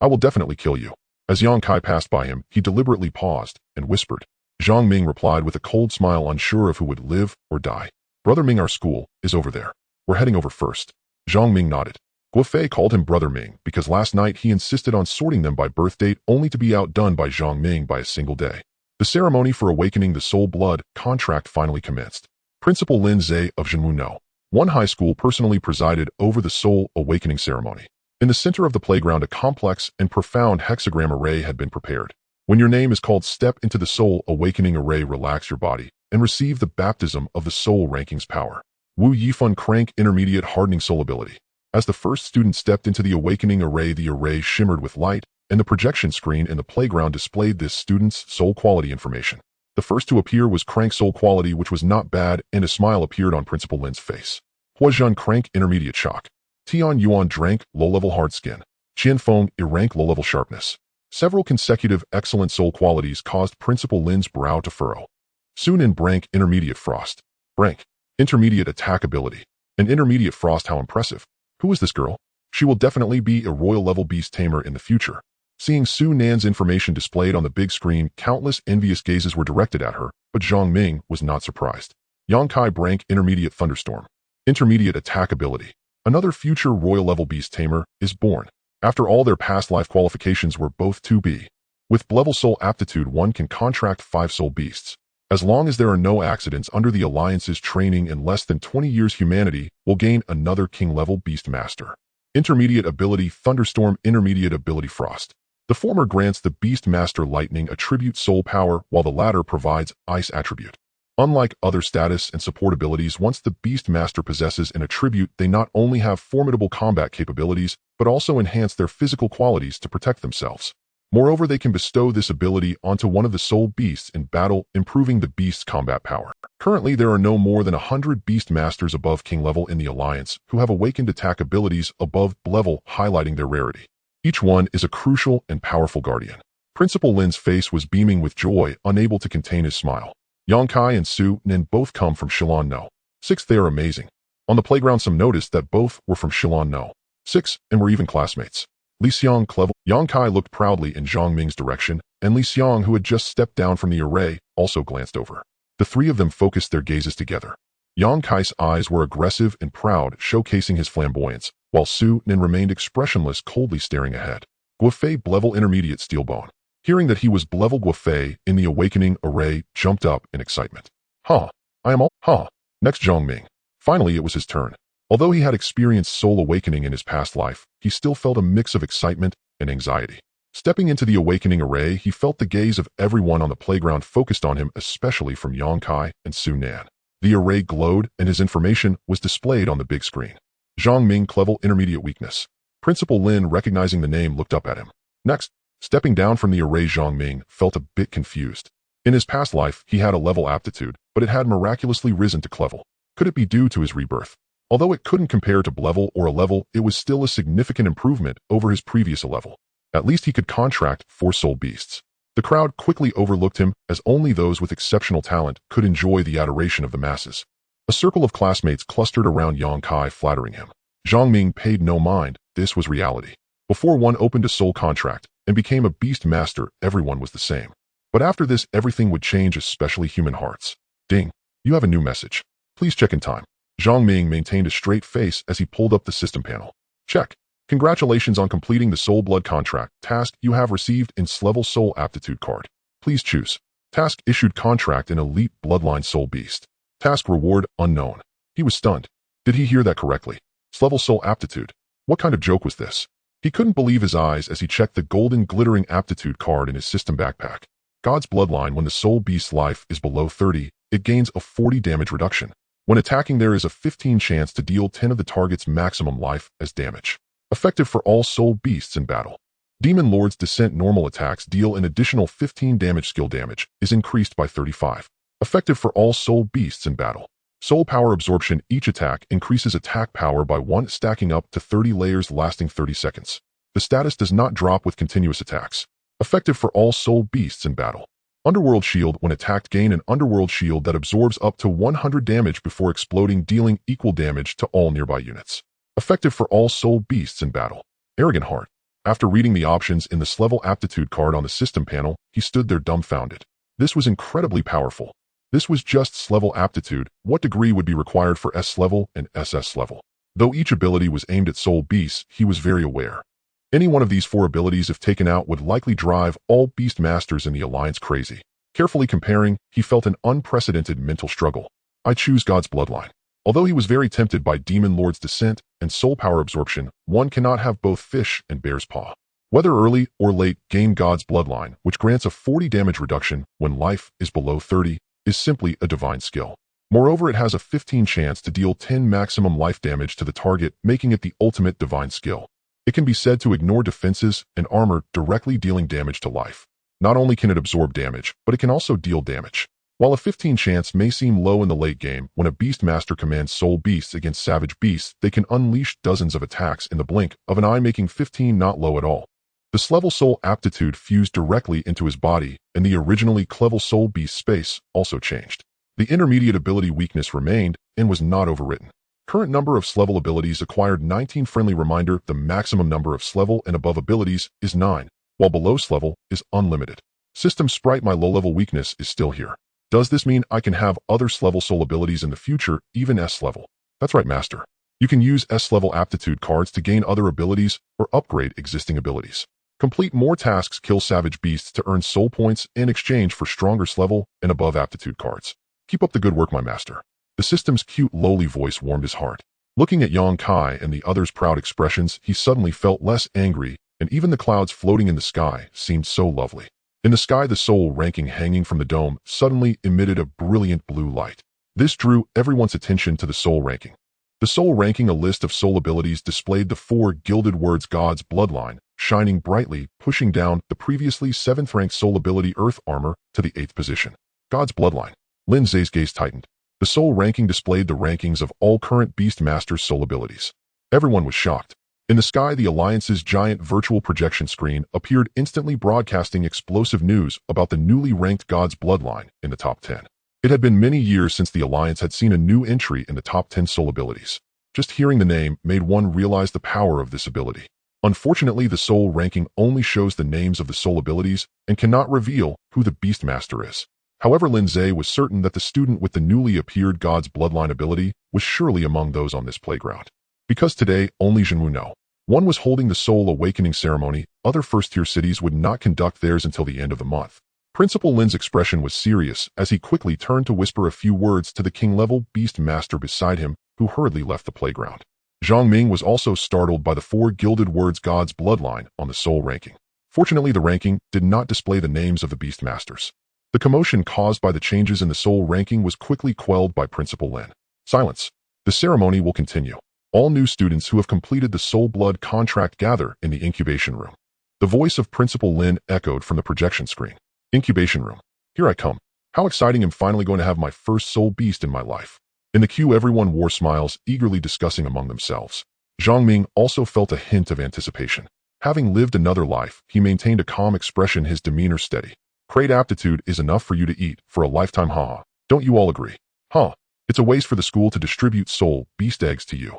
"I will definitely kill you." As Yang Kai passed by him, he deliberately paused and whispered. Zhang Ming replied with a cold smile, unsure of who would live or die. "Brother Ming, our school is over there. We're heading over first." Zhang Ming nodded. Guofei called him Brother Ming because last night he insisted on sorting them by birth date, only to be outdone by Zhang Ming by a single day. The ceremony for awakening the soul blood contract finally commenced. Principal Lin Zhe of Zhenwu know. One high school personally presided over the soul awakening ceremony. In the center of the playground, a complex and profound hexagram array had been prepared. When your name is called, step into the soul awakening array, relax your body, and receive the baptism of the soul rankings power. Wu Yifun Crank Intermediate Hardening Soul Ability. As the first student stepped into the awakening array, the array shimmered with light, and the projection screen in the playground displayed this student's soul quality information. The first to appear was Crank Soul Quality, which was not bad, and a smile appeared on Principal Lin's face. Huazhan Crank Intermediate Shock. Tian Yuan Drank Low-Level Hard Skin. Qianfeng Rank Low-Level Sharpness. Several consecutive excellent soul qualities caused Principal Lin's brow to furrow. Soon in Brank Intermediate Frost. Brank. Intermediate Attack Ability. An Intermediate Frost, how impressive. Who is this girl? She will definitely be a royal-level beast tamer in the future. Seeing Su Nan's information displayed on the big screen, countless envious gazes were directed at her, but Zhang Ming was not surprised. Yang Kai Brank Intermediate Thunderstorm. Intermediate Attack Ability. Another future royal-level beast tamer is born. After all their past life qualifications were both 2B. With level soul aptitude, one can contract 5 soul beasts. As long as there are no accidents under the Alliance's training, in less than 20 years humanity will gain another king-level beast master. Intermediate Ability Thunderstorm. Intermediate Ability Frost. The former grants the Beast Master Lightning attribute soul power, while the latter provides Ice attribute. Unlike other status and support abilities, once the Beast Master possesses an attribute, they not only have formidable combat capabilities, but also enhance their physical qualities to protect themselves. Moreover, they can bestow this ability onto one of the soul beasts in battle, improving the beast's combat power. Currently, there are no more than 100 Beast Masters above King level in the Alliance who have awakened attack abilities above level, highlighting their rarity. Each one is a crucial and powerful guardian. Principal Lin's face was beaming with joy, unable to contain his smile. Yang Kai and Su Nin both come from Shilon No. 6. They are amazing. On the playground, some noticed that both were from Shilon No. 6 and were even classmates. Li Xiang clever. Yang Kai looked proudly in Zhang Ming's direction, and Li Xiang, who had just stepped down from the array, also glanced over. The 3 of them focused their gazes together. Yang Kai's eyes were aggressive and proud, showcasing his flamboyance, while Su Nin remained expressionless, coldly staring ahead. Guofei Blevel Intermediate Steelbone. Hearing that he was Blevel, Guofei in the awakening array jumped up in excitement. I am all. Next Zhang Ming. Finally, it was his turn. Although he had experienced soul awakening in his past life, he still felt a mix of excitement and anxiety. Stepping into the awakening array, he felt the gaze of everyone on the playground focused on him, especially from Yang Kai and Su Nan. The array glowed, and his information was displayed on the big screen. Zhang Ming, level intermediate weakness. Principal Lin, recognizing the name, looked up at him. Next, stepping down from the array, Zhang Ming felt a bit confused. In his past life, he had a level aptitude, but it had miraculously risen to level. Could it be due to his rebirth? Although it couldn't compare to level or a level, it was still a significant improvement over his previous level. At least he could contract 4 soul beasts. The crowd quickly overlooked him, as only those with exceptional talent could enjoy the adoration of the masses. A circle of classmates clustered around Yang Kai, flattering him. Zhang Ming paid no mind. This was reality. Before one opened a soul contract and became a beast master, everyone was the same. But after this, everything would change, especially human hearts. Ding. You have a new message. Please check in time. Zhang Ming maintained a straight face as he pulled up the system panel. Check. Congratulations on completing the Soul Blood contract. Task: you have received level Soul Aptitude card. Please choose. Task: issued contract in Elite Bloodline Soul Beast. Task: reward unknown. He was stunned. Did he hear that correctly? Level Soul Aptitude. What kind of joke was this? He couldn't believe his eyes as he checked the golden glittering aptitude card in his system backpack. God's Bloodline. When the Soul Beast's life is below 30, it gains a 40 damage reduction. When attacking, there is a 15 chance to deal 10 of the target's maximum life as damage. Effective for all soul beasts in battle. Demon Lord's Descent. Normal attacks deal an additional 15 damage. Skill damage is increased by 35. Effective for all soul beasts in battle. Soul Power Absorption. Each attack increases attack power by 1, stacking up to 30 layers lasting 30 seconds. The status does not drop with continuous attacks. Effective for all soul beasts in battle. Underworld Shield. When attacked, gain an Underworld Shield that absorbs up to 100 damage before exploding, dealing equal damage to all nearby units. Effective for all soul beasts in battle. Arrogant Heart. After reading the options in the level aptitude card on the system panel, he stood there dumbfounded. This was incredibly powerful. This was just level aptitude. What degree would be required for S level and SS level? Though each ability was aimed at soul beasts, he was very aware. Any one of these 4 abilities, if taken out, would likely drive all beast masters in the Alliance crazy. Carefully comparing, he felt an unprecedented mental struggle. I choose God's Bloodline. Although he was very tempted by Demon Lord's Descent and Soul Power Absorption, one cannot have both fish and bear's paw. Whether early or late, gain God's Bloodline, which grants a 40 damage reduction when life is below 30, is simply a divine skill. Moreover, it has a 15 chance to deal 10 maximum life damage to the target, making it the ultimate divine skill. It can be said to ignore defenses and armor, directly dealing damage to life. Not only can it absorb damage, but it can also deal damage. While a 15 chance may seem low in the late game, when a Beastmaster commands Soul Beasts against Savage Beasts, they can unleash dozens of attacks in the blink of an eye, making 15 not low at all. This level Soul Aptitude fused directly into his body, and the originally level Soul Beast space also changed. The intermediate ability weakness remained and was not overwritten. Current number of level abilities acquired 19. Friendly reminder: the maximum number of level and above abilities is 9, while below level is unlimited. System sprite: my low-level weakness is still here. Does this mean I can have other level soul abilities in the future, even S level? That's right, Master. You can use S level aptitude cards to gain other abilities or upgrade existing abilities. Complete more tasks, kill savage beasts to earn soul points in exchange for stronger level and above aptitude cards. Keep up the good work, my master. The system's cute, lowly voice warmed his heart. Looking at Yang Kai and the others' proud expressions, he suddenly felt less angry, and even the clouds floating in the sky seemed so lovely. In the sky, the soul ranking hanging from the dome suddenly emitted a brilliant blue light. This drew everyone's attention to the soul ranking. The soul ranking, a list of soul abilities, displayed the 4 gilded words God's Bloodline, shining brightly, pushing down the previously 7th ranked soul ability Earth Armor to the 8th position. God's Bloodline. Lin Zhe's gaze tightened. The soul ranking displayed the rankings of all current Beast Masters' soul abilities. Everyone was shocked. In the sky, the Alliance's giant virtual projection screen appeared, instantly broadcasting explosive news about the newly ranked God's Bloodline in the top 10. It had been many years since the Alliance had seen a new entry in the top 10 soul abilities. Just hearing the name made one realize the power of this ability. Unfortunately, the soul ranking only shows the names of the soul abilities and cannot reveal who the Beastmaster is. However, Lin Zhe was certain that the student with the newly appeared God's Bloodline ability was surely among those on this playground. Because today, only Jinwu knew. One was holding the Soul Awakening ceremony, other first-tier cities would not conduct theirs until the end of the month. Principal Lin's expression was serious as he quickly turned to whisper a few words to the king-level Beast Master beside him, who hurriedly left the playground. Zhang Ming was also startled by the 4 gilded words God's bloodline on the soul ranking. Fortunately, the ranking did not display the names of the Beast Masters. The commotion caused by the changes in the soul ranking was quickly quelled by Principal Lin. Silence. The ceremony will continue. All new students who have completed the soul blood contract gather in the incubation room. The voice of Principal Lin echoed from the projection screen. Incubation room. Here I come. How exciting, I'm finally going to have my first soul beast in my life. In the queue, everyone wore smiles, eagerly discussing among themselves. Zhang Ming also felt a hint of anticipation. Having lived another life, he maintained a calm expression, his demeanor steady. Great aptitude is enough for you to eat for a lifetime, haha. Don't you all agree? Huh. It's a waste for the school to distribute soul beast eggs to you.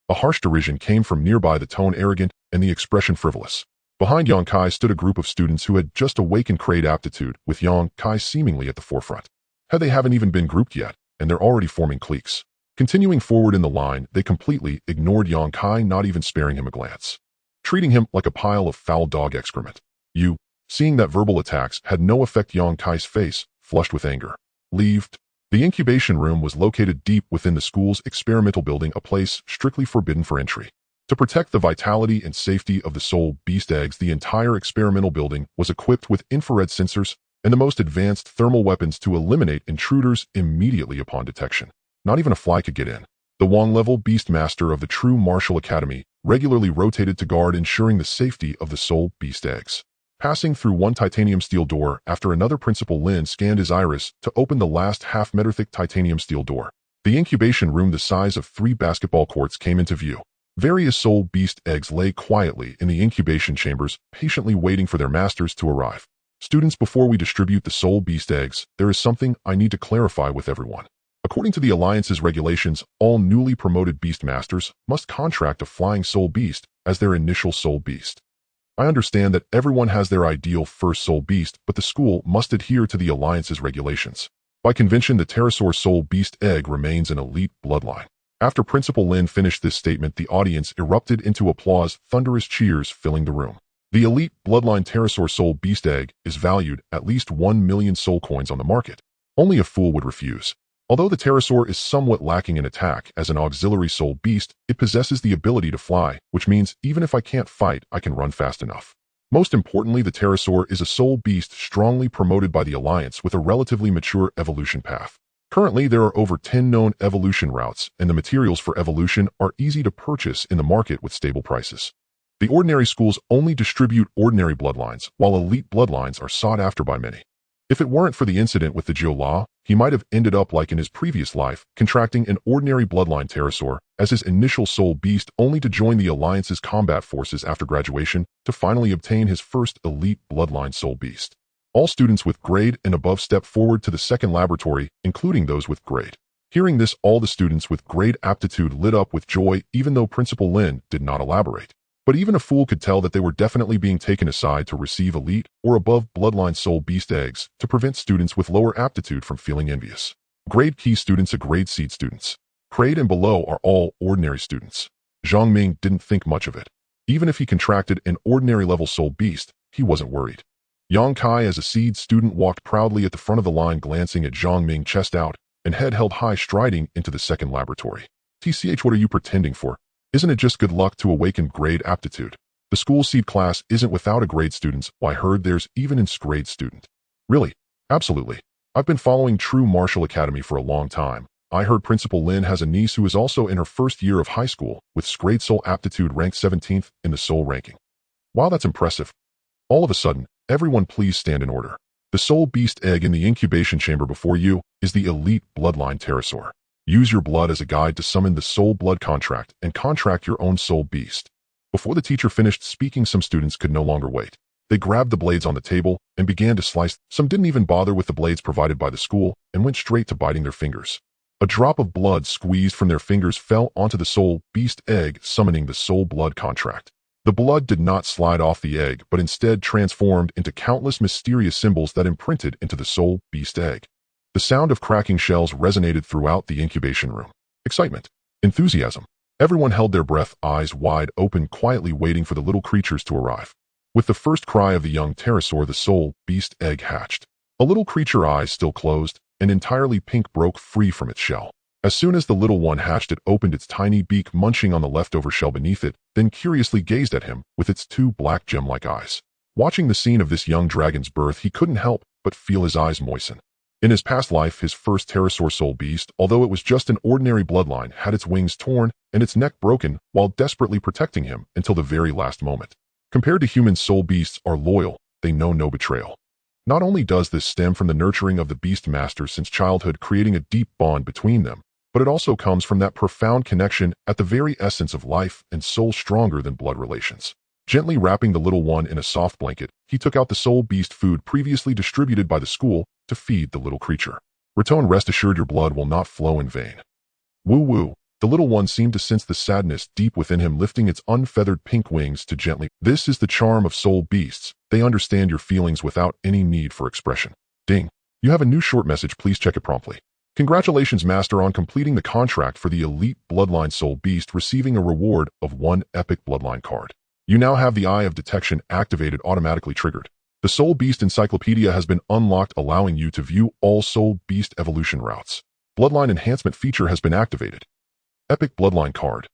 A harsh derision came from nearby, the tone arrogant and the expression frivolous. Behind Yang Kai stood a group of students who had just awakened great aptitude, with Yang Kai seemingly at the forefront. They haven't even been grouped yet, and they're already forming cliques. Continuing forward in the line, they completely ignored Yang Kai, not even sparing him a glance, treating him like a pile of foul dog excrement. Seeing that verbal attacks had no effect, Yang Kai's face flushed with anger. Leave. The incubation room was located deep within the school's experimental building, a place strictly forbidden for entry. To protect the vitality and safety of the soul beast eggs, the entire experimental building was equipped with infrared sensors and the most advanced thermal weapons to eliminate intruders immediately upon detection. Not even a fly could get in. The Wang-level beast master of the True Martial Academy regularly rotated to guard, ensuring the safety of the soul beast eggs. Passing through one titanium steel door after another, Principal Lin scanned his iris to open the last half-meter-thick titanium steel door. The incubation room, the size of 3 basketball courts, came into view. Various soul beast eggs lay quietly in the incubation chambers, patiently waiting for their masters to arrive. Students, before we distribute the soul beast eggs, there is something I need to clarify with everyone. According to the Alliance's regulations, all newly promoted beast masters must contract a flying soul beast as their initial soul beast. I understand that everyone has their ideal first soul beast, but the school must adhere to the Alliance's regulations. By convention, the pterosaur soul beast egg remains an elite bloodline. After Principal Lin finished this statement, the audience erupted into applause, thunderous cheers filling the room. The elite bloodline pterosaur soul beast egg is valued at least 1 million soul coins on the market. Only a fool would refuse. Although the pterosaur is somewhat lacking in attack as an auxiliary soul beast, it possesses the ability to fly, which means even if I can't fight, I can run fast enough. Most importantly, the pterosaur is a soul beast strongly promoted by the Alliance with a relatively mature evolution path. Currently, there are over 10 known evolution routes, and the materials for evolution are easy to purchase in the market with stable prices. The ordinary schools only distribute ordinary bloodlines, while elite bloodlines are sought after by many. If it weren't for the incident with the Jiu, he might have ended up like in his previous life, contracting an ordinary bloodline pterosaur as his initial soul beast, only to join the Alliance's combat forces after graduation to finally obtain his first elite bloodline soul beast. All students with grade and above step forward to the second laboratory, including those with grade. Hearing this, all the students with grade aptitude lit up with joy, even though Principal Lin did not elaborate. But even a fool could tell that they were definitely being taken aside to receive elite or above bloodline soul beast eggs to prevent students with lower aptitude from feeling envious. Grade key students and grade seed students. Grade and below are all ordinary students. Zhang Ming didn't think much of it. Even if he contracted an ordinary level soul beast, he wasn't worried. Yang Kai, as a seed student, walked proudly at the front of the line, glancing at Zhang Ming, chest out and head held high, striding into the second laboratory. TCH, what are you pretending for? Isn't it just good luck to awaken grade aptitude? The school seed class isn't without a grade students. Well, I heard there's even a grade student. Really? Absolutely. I've been following True Martial Academy for a long time. I heard Principal Lin has a niece who is also in her first year of high school with grade soul aptitude ranked 17th in the soul ranking. Wow, that's impressive. All of a sudden, everyone please stand in order. The soul beast egg in the incubation chamber before you is the elite bloodline pterosaur. Use your blood as a guide to summon the soul blood contract and contract your own soul beast. Before the teacher finished speaking, some students could no longer wait. They grabbed the blades on the table and began to slice. Some didn't even bother with the blades provided by the school and went straight to biting their fingers. A drop of blood squeezed from their fingers fell onto the soul beast egg, summoning the soul blood contract. The blood did not slide off the egg, but instead transformed into countless mysterious symbols that imprinted into the soul beast egg. The sound of cracking shells resonated throughout the incubation room. Excitement. Enthusiasm. Everyone held their breath, eyes wide open, quietly waiting for the little creatures to arrive. With the first cry of the young pterosaur, the soul beast egg hatched. A little creature, eyes still closed and entirely pink, broke free from its shell. As soon as the little one hatched, it opened its tiny beak, munching on the leftover shell beneath it, then curiously gazed at him with its two black gem-like eyes. Watching the scene of this young dragon's birth, he couldn't help but feel his eyes moisten. In his past life, his first pterosaur soul beast, although it was just an ordinary bloodline, had its wings torn and its neck broken while desperately protecting him until the very last moment. Compared to humans, soul beasts are loyal. They know no betrayal. Not only does this stem from the nurturing of the beast masters since childhood, creating a deep bond between them, but it also comes from that profound connection at the very essence of life and soul, stronger than blood relations. Gently wrapping the little one in a soft blanket, he took out the soul beast food previously distributed by the school to feed the little creature. Raton, rest assured your blood will not flow in vain. Woo-woo. The little one seemed to sense the sadness deep within him, lifting its unfeathered pink wings to gently. This is the charm of soul beasts. They understand your feelings without any need for expression. Ding. You have a new short message. Please check it promptly. Congratulations, Master, on completing the contract for the elite bloodline soul beast, receiving a reward of 1 epic bloodline card. You now have the Eye of Detection activated, automatically triggered. The Soul Beast Encyclopedia has been unlocked, allowing you to view all Soul Beast evolution routes. Bloodline Enhancement feature has been activated. Epic Bloodline Card.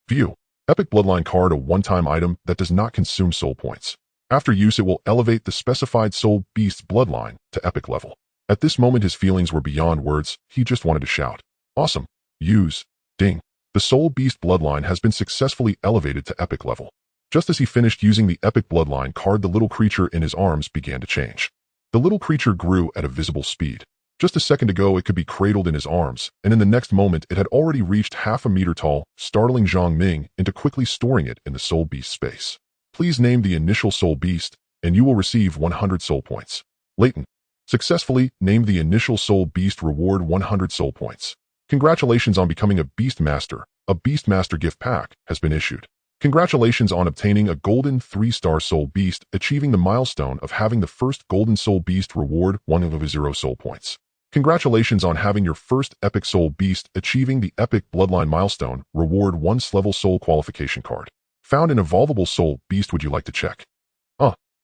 View. Epic Bloodline Card, a one-time item that does not consume soul points. After use, it will elevate the specified Soul Beast's bloodline to epic level. At this moment, his feelings were beyond words. He just wanted to shout. Awesome. Use. Ding. The Soul Beast bloodline has been successfully elevated to epic level. Just as he finished using the epic bloodline card, the little creature in his arms began to change. The little creature grew at a visible speed. Just a second ago, it could be cradled in his arms, and in the next moment, it had already reached half a meter tall, startling Zhang Ming into quickly storing it in the Soul Beast space. Please name the initial Soul Beast, and you will receive 100 soul points. Leighton. Successfully named the initial Soul Beast, reward 100 soul points. Congratulations on becoming a Beast Master. A Beast Master gift pack has been issued. Congratulations on obtaining a golden 3-star soul beast, achieving the milestone of having the first golden soul beast, reward 100 soul points. Congratulations on having your first epic soul beast, achieving the epic bloodline milestone, reward 1 level soul qualification card. Found an evolvable soul beast. Would you like to check?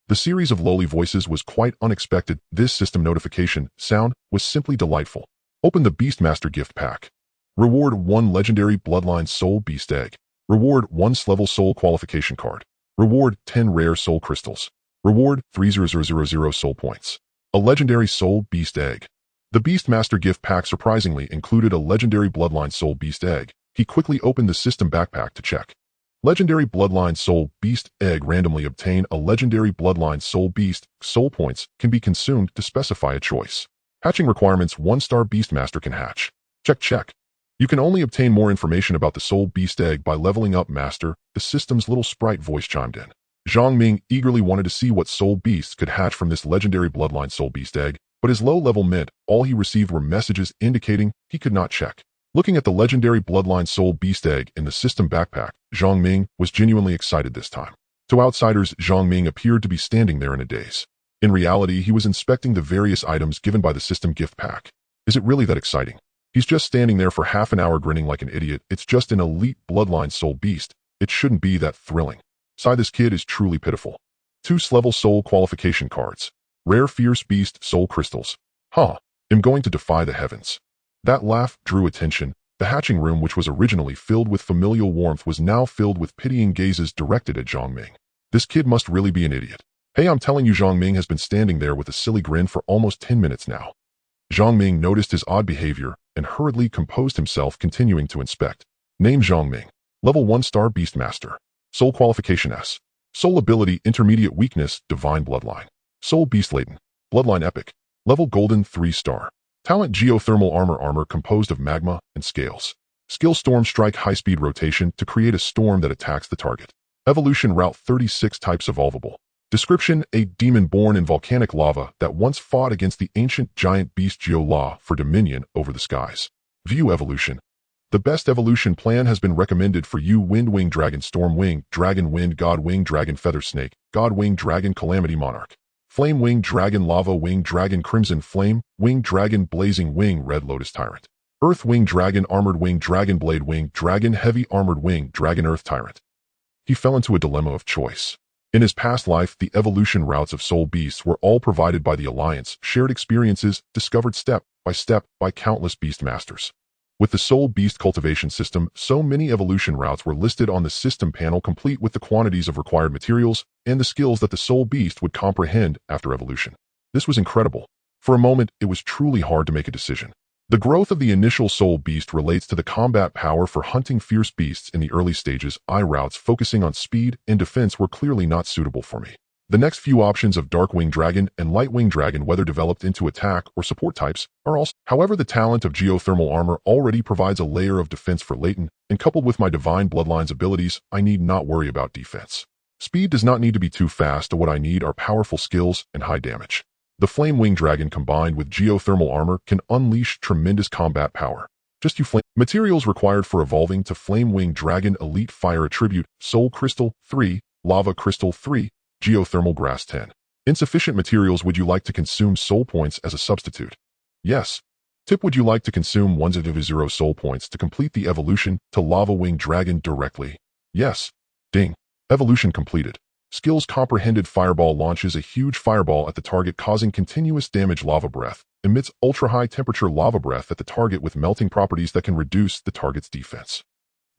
The series of lowly voices was quite unexpected. This system notification sound was simply delightful. Open the Beastmaster gift pack. Reward 1 legendary bloodline soul beast egg. Reward 1 level soul qualification card. Reward 10 rare soul crystals. Reward 30,000 soul points. A legendary soul beast egg. The Beastmaster gift pack surprisingly included a legendary bloodline soul beast egg. He quickly opened the system backpack to check. Legendary bloodline soul beast egg. Randomly obtain a legendary bloodline soul beast. Soul points can be consumed to specify a choice. Hatching requirements: 1-star Beastmaster can hatch. Check. You can only obtain more information about the soul beast egg by leveling up, Master. The system's little sprite voice chimed in. Zhang Ming eagerly wanted to see what soul beasts could hatch from this legendary bloodline soul beast egg, but his low level meant all he received were messages indicating he could not check. Looking at the legendary bloodline soul beast egg in the system backpack, Zhang Ming was genuinely excited this time. To outsiders, Zhang Ming appeared to be standing there in a daze. In reality, he was inspecting the various items given by the system gift pack. Is it really that exciting? He's just standing there for half an hour grinning like an idiot. It's just an elite bloodline soul beast. It shouldn't be that thrilling. Sigh, this kid is truly pitiful. 2 level soul qualification cards. Rare fierce beast soul crystals. I'm going to defy the heavens. That laugh drew attention. The hatching room, which was originally filled with familial warmth, was now filled with pitying gazes directed at Zhang Ming. This kid must really be an idiot. Hey, I'm telling you, Zhang Ming has been standing there with a silly grin for almost 10 minutes now. Zhang Ming noticed his odd behavior and hurriedly composed himself, continuing to inspect. Name: Zhang Ming. Level 1-star Beastmaster. Soul qualification S. Soul ability: intermediate weakness, divine bloodline. Soul beast Leighton. Bloodline epic. Level golden 3-star. Talent: geothermal armor composed of magma and scales. Skill: storm strike, high-speed rotation to create a storm that attacks the target. Evolution: route 36, types evolvable. Description: a demon born in volcanic lava that once fought against the ancient giant beast Geo-La for dominion over the skies. View evolution. The best evolution plan has been recommended for you: Wind Wing Dragon, Storm Wing Dragon, Wind God Wing Dragon, Feather Snake, God Wing Dragon, Calamity Monarch. Flame Wing Dragon, Lava Wing Dragon, Crimson Flame Wing Dragon, Blazing Wing Red Lotus Tyrant. Earth Wing Dragon, Armored Wing Dragon, Blade Wing Dragon, Heavy Armored Wing Dragon, Earth Tyrant. He fell into a dilemma of choice. In his past life, the evolution routes of soul beasts were all provided by the Alliance, shared experiences discovered step by step by countless beast masters. With the Soul Beast cultivation system, so many evolution routes were listed on the system panel, complete with the quantities of required materials and the skills that the Soul Beast would comprehend after evolution. This was incredible. For a moment, it was truly hard to make a decision. The growth of the initial Soul Beast relates to the combat power for hunting fierce beasts in the early stages. Routes focusing on speed and defense were clearly not suitable for me. The next few options of Dark-Winged Dragon and Light-Winged Dragon, whether developed into attack or support types, are also. However, the talent of Geothermal Armor already provides a layer of defense for Leighton, and coupled with my Divine Bloodline's abilities, I need not worry about defense. Speed does not need to be too fast, what I need are powerful skills and high damage. The Flame-Winged Dragon combined with Geothermal Armor can unleash tremendous combat power. Just you flame. Materials required for evolving to Flame-Winged Dragon: Elite Fire Attribute, Soul Crystal 3, Lava Crystal 3, Geothermal Grass 10. Insufficient materials. Would you like to consume soul points as a substitute? Yes. Tip: would you like to consume 1/0 soul points to complete the evolution to Lava Winged Dragon directly? Yes. Ding. Evolution completed. Skills comprehended. Fireball launches a huge fireball at the target, causing continuous damage. Lava Breath emits ultra-high temperature lava breath at the target with melting properties that can reduce the target's defense.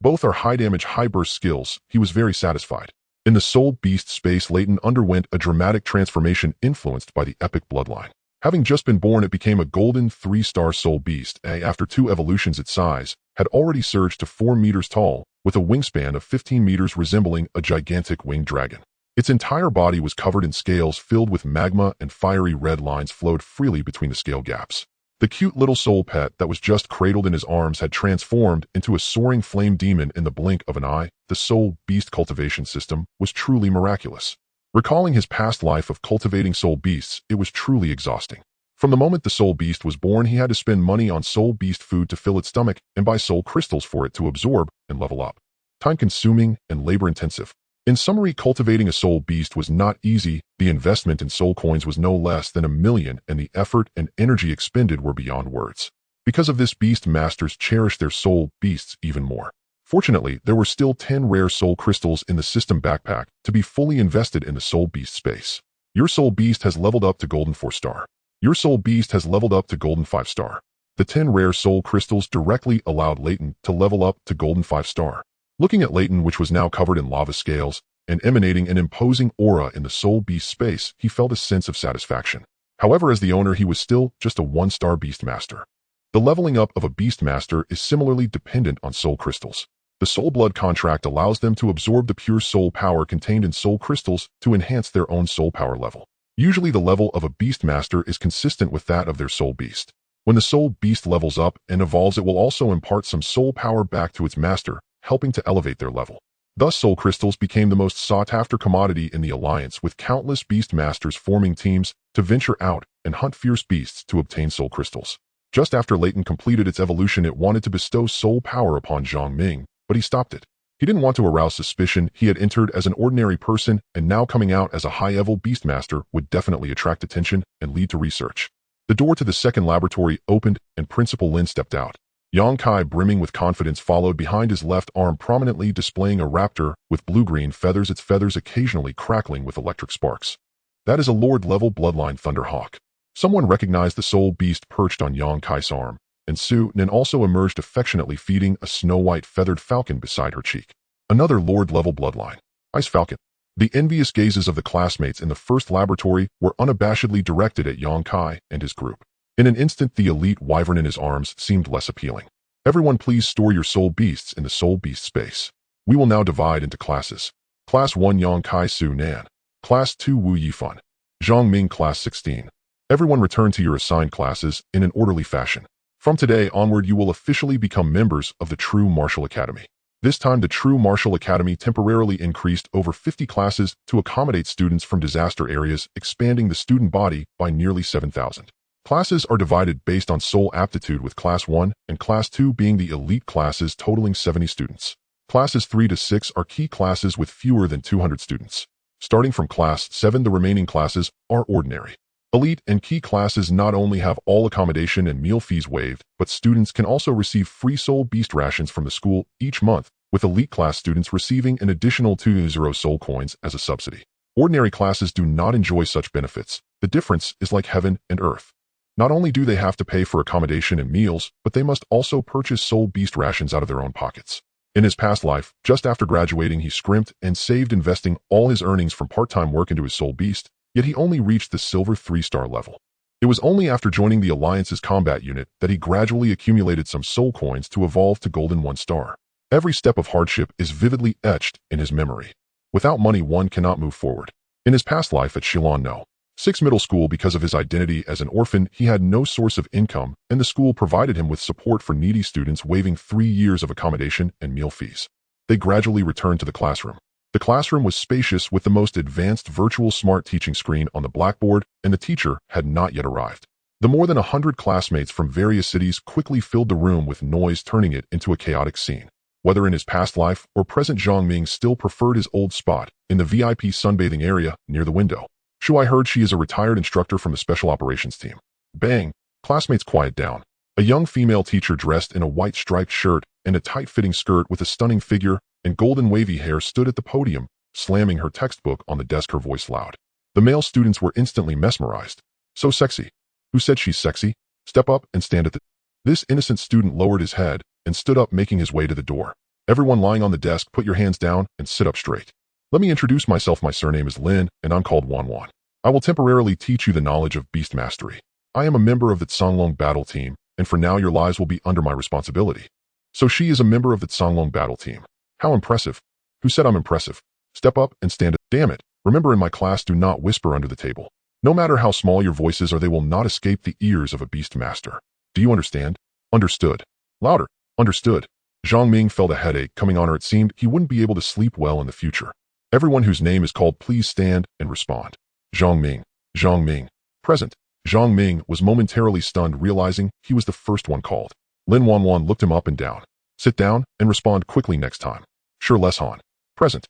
Both are high damage, high burst skills. He was very satisfied. In the Soul Beast space, Leighton underwent a dramatic transformation influenced by the epic bloodline. Having just been born, it became a golden 3-star Soul Beast. After 2 evolutions, its size had already surged to 4 meters tall, with a wingspan of 15 meters, resembling a gigantic winged dragon. Its entire body was covered in scales filled with magma, and fiery red lines flowed freely between the scale gaps. The cute little soul pet that was just cradled in his arms had transformed into a soaring flame demon in the blink of an eye. The Soul Beast cultivation system was truly miraculous. Recalling his past life of cultivating soul beasts, it was truly exhausting. From the moment the Soul Beast was born, he had to spend money on Soul Beast food to fill its stomach and buy soul crystals for it to absorb and level up. Time-consuming and labor-intensive. In summary, cultivating a Soul Beast was not easy. The investment in soul coins was no less than $1 million, and the effort and energy expended were beyond words. Because of this, Beast Masters cherished their Soul Beasts even more. Fortunately, there were still 10 rare soul crystals in the system backpack to be fully invested in the Soul Beast space. Your Soul Beast has leveled up to Golden 4-star. Your Soul Beast has leveled up to Golden 5-star. The 10 rare soul crystals directly allowed Leighton to level up to Golden 5-star. Looking at Leighton, which was now covered in lava scales and emanating an imposing aura in the Soul Beast space, he felt a sense of satisfaction. However, as the owner, he was still just a 1-star Beast Master. The leveling up of a Beast Master is similarly dependent on soul crystals. The Soul Blood contract allows them to absorb the pure soul power contained in soul crystals to enhance their own soul power level. Usually the level of a Beast Master is consistent with that of their Soul Beast. When the Soul Beast levels up and evolves, it will also impart some soul power back to its master, helping to elevate their level. Thus, soul crystals became the most sought-after commodity in the Alliance, with countless Beast Masters forming teams to venture out and hunt fierce beasts to obtain soul crystals. Just after Leighton completed its evolution, it wanted to bestow soul power upon Zhang Ming, but he stopped it. He didn't want to arouse suspicion. He had entered as an ordinary person, and now coming out as a high-level Beastmaster would definitely attract attention and lead to research. The door to the second laboratory opened, and Principal Lin stepped out. Yang Kai, brimming with confidence, followed behind, his left arm prominently displaying a raptor with blue-green feathers, its feathers occasionally crackling with electric sparks. That is a Lord-level Bloodline Thunderhawk. Someone recognized the Soul Beast perched on Yang Kai's arm, and Su Nin also emerged, affectionately feeding a snow-white feathered falcon beside her cheek. Another Lord-level Bloodline Ice Falcon. The envious gazes of the classmates in the first laboratory were unabashedly directed at Yang Kai and his group. In an instant, the elite wyvern in his arms seemed less appealing. Everyone, please store your soul beasts in the Soul Beast space. We will now divide into classes. Class 1 Yang Kai Su Nan. Class 2 Wu Yifan. Zhang Ming. Class 16. Everyone return to your assigned classes in an orderly fashion. From today onward, you will officially become members of the True Martial Academy. This time, the True Martial Academy temporarily increased over 50 classes to accommodate students from disaster areas, expanding the student body by nearly 7,000. Classes are divided based on soul aptitude, with Class 1 and Class 2 being the elite classes totaling 70 students. Classes 3 to 6 are key classes with fewer than 200 students. Starting from Class 7, the remaining classes are ordinary. Elite and key classes not only have all accommodation and meal fees waived, but students can also receive free Soul Beast rations from the school each month, with elite class students receiving an additional 20 soul coins as a subsidy. Ordinary classes do not enjoy such benefits. The difference is like heaven and earth. Not only do they have to pay for accommodation and meals, but they must also purchase Soul Beast rations out of their own pockets. In his past life, just after graduating, he scrimped and saved, investing all his earnings from part-time work into his Soul Beast, yet he only reached the silver 3-star level. It was only after joining the Alliance's combat unit that he gradually accumulated some soul coins to evolve to golden 1-star. Every step of hardship is vividly etched in his memory. Without money, one cannot move forward. In his past life at Shillong No. 6 middle school, because of his identity as an orphan, he had no source of income, and the school provided him with support for needy students, waiving 3 years of accommodation and meal fees. They gradually returned to the classroom. The classroom was spacious with the most advanced virtual smart teaching screen on the blackboard, and the teacher had not yet arrived. The more than 100 classmates from various cities quickly filled the room with noise, turning it into a chaotic scene. Whether in his past life or present, Zhang Ming still preferred his old spot in the VIP sunbathing area near the window. I heard she is a retired instructor from the Special Operations team. Bang! Classmates, quiet down. A young female teacher dressed in a white striped shirt and a tight-fitting skirt with a stunning figure and golden wavy hair stood at the podium, slamming her textbook on the desk, her voice loud. The male students were instantly mesmerized. So sexy. Who said she's sexy? Step up and stand at the... This innocent student lowered his head and stood up, making his way to the door. Everyone lying on the desk, put your hands down and sit up straight. Let me introduce myself. My surname is Lin, and I'm called Wan Wan. I will temporarily teach you the knowledge of beast mastery. I am a member of the Songlong battle team, and for now your lives will be under my responsibility. So she is a member of the Songlong battle team. How impressive. Who said I'm impressive? Step up and stand up. Damn it. Remember, in my class, do not whisper under the table. No matter how small your voices are, they will not escape the ears of a beast master. Do you understand? Understood. Louder. Understood. Zhang Ming felt a headache coming on her. It seemed he wouldn't be able to sleep well in the future. Everyone whose name is called, please stand and respond. Zhang Ming. Zhang Ming. Present. Zhang Ming was momentarily stunned, realizing he was the first one called. Lin Wanwan looked him up and down. Sit down and respond quickly next time. Sure, Les Han. Present.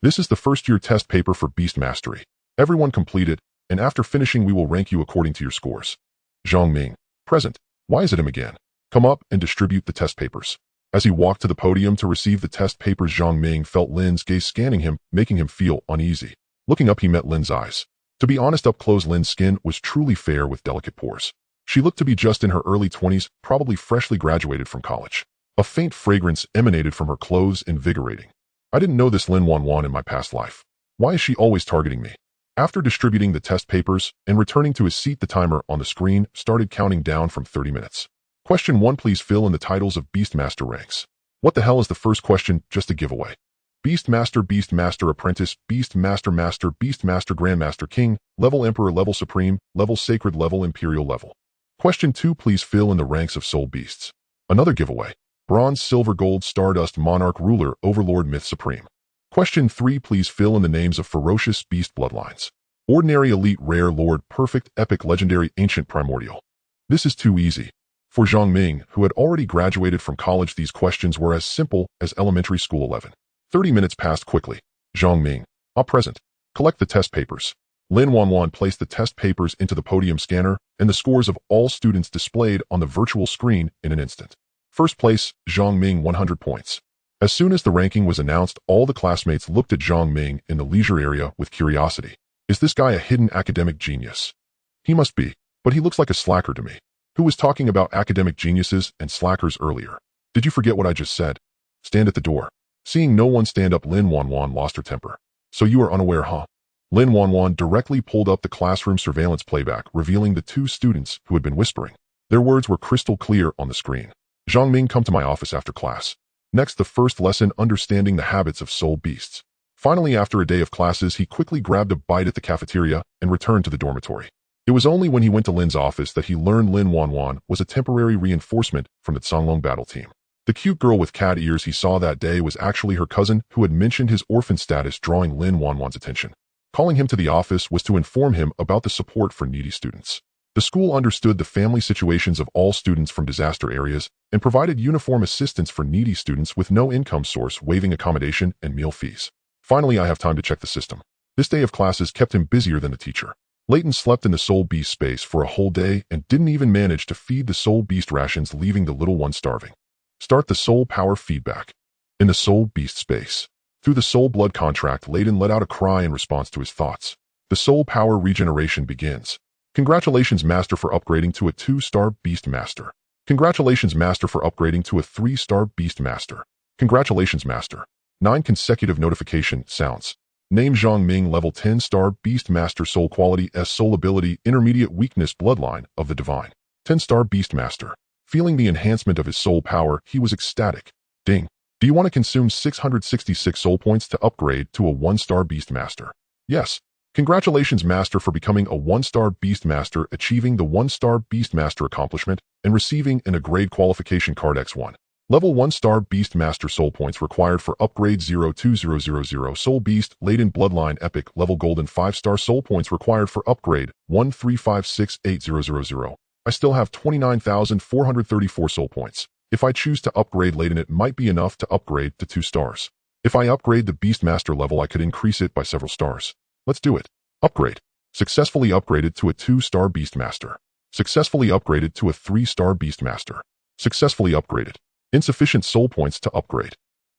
This is the first-year test paper for Beast Mastery. Everyone completed, and after finishing we will rank you according to your scores. Zhang Ming. Present. Why is it him again? Come up and distribute the test papers. As he walked to the podium to receive the test papers, Zhang Ming felt Lin's gaze scanning him, making him feel uneasy. Looking up, he met Lin's eyes. To be honest, up close, Lin's skin was truly fair with delicate pores. She looked to be just in her early 20s, probably freshly graduated from college. A faint fragrance emanated from her clothes, invigorating. I didn't know this Lin Wanwan in my past life. Why is she always targeting me? After distributing the test papers and returning to his seat, the timer on the screen started counting down from 30 minutes. Question 1, please fill in the titles of Beastmaster ranks. What the hell is the first question? Just a giveaway. Beastmaster, Beastmaster Apprentice, Beastmaster Master, Beastmaster Grandmaster King, Level Emperor, Level Supreme, Level Sacred, Level Imperial Level. Question 2, please fill in the ranks of Soul Beasts. Another giveaway. Bronze, Silver, Gold, Stardust, Monarch, Ruler, Overlord, Myth Supreme. Question 3, please fill in the names of ferocious beast bloodlines. Ordinary, Elite, Rare, Lord, Perfect, Epic, Legendary, Ancient, Primordial. This is too easy. For Zhang Ming, who had already graduated from college, these questions were as simple as elementary school 11. 30 minutes passed quickly. Zhang Ming. Present. Collect the test papers. Lin Wanwan placed the test papers into the podium scanner, and the scores of all students displayed on the virtual screen in an instant. First place, Zhang Ming, 100 points. As soon as the ranking was announced, all the classmates looked at Zhang Ming in the leisure area with curiosity. Is this guy a hidden academic genius? He must be, but he looks like a slacker to me. Who was talking about academic geniuses and slackers earlier? Did you forget what I just said? Stand at the door. Seeing no one stand up, Lin Wanwan lost her temper. So you are unaware, huh? Lin Wanwan directly pulled up the classroom surveillance playback, revealing the 2 students who had been whispering. Their words were crystal clear on the screen. Zhang Ming, come to my office after class. Next, the first lesson, understanding the habits of soul beasts. Finally, after a day of classes, he quickly grabbed a bite at the cafeteria and returned to the dormitory. It was only when he went to Lin's office that he learned Lin Wanwan was a temporary reinforcement from the Songlong battle team. The cute girl with cat ears he saw that day was actually her cousin, who had mentioned his orphan status, drawing Lin Wanwan's attention. Calling him to the office was to inform him about the support for needy students. The school understood the family situations of all students from disaster areas and provided uniform assistance for needy students with no income source, waiving accommodation and meal fees. Finally, I have time to check the system. This day of classes kept him busier than the teacher. Leighton slept in the Soul Beast space for a whole day and didn't even manage to feed the Soul Beast rations, leaving the little one starving. Start the Soul Power feedback. In the Soul Beast space. Through the Soul Blood contract, Leighton let out a cry in response to his thoughts. The Soul Power regeneration begins. Congratulations, Master, for upgrading to a 2-star Beast Master. Congratulations, Master, for upgrading to a 3-star Beast Master. Congratulations, Master. 9 consecutive notification sounds. Name: Zhang Ming, level 10-star Beast Master, soul quality S, soul ability, intermediate weakness, bloodline of the divine. 10-star Beast Master. Feeling the enhancement of his soul power, he was ecstatic. Ding. Do you want to consume 666 soul points to upgrade to a 1-star Beast Master? Yes. Congratulations, Master, for becoming a 1-star Beast Master, achieving the 1-star Beast Master accomplishment, and receiving an upgrade qualification card X1. Level 1-star Beast Master soul points required for upgrade 02000 Soul Beast Laden Bloodline Epic level Golden 5-star soul points required for upgrade 1356800. I still have 29,434 soul points. If I choose to upgrade Laden, it might be enough to upgrade to 2 stars. If I upgrade the Beast Master level, I could increase it by several stars. Let's do it. Upgrade. Successfully upgraded to a 2-star Beast Master. Successfully upgraded to a 3-star Beast Master. Successfully upgraded. Insufficient soul points to upgrade.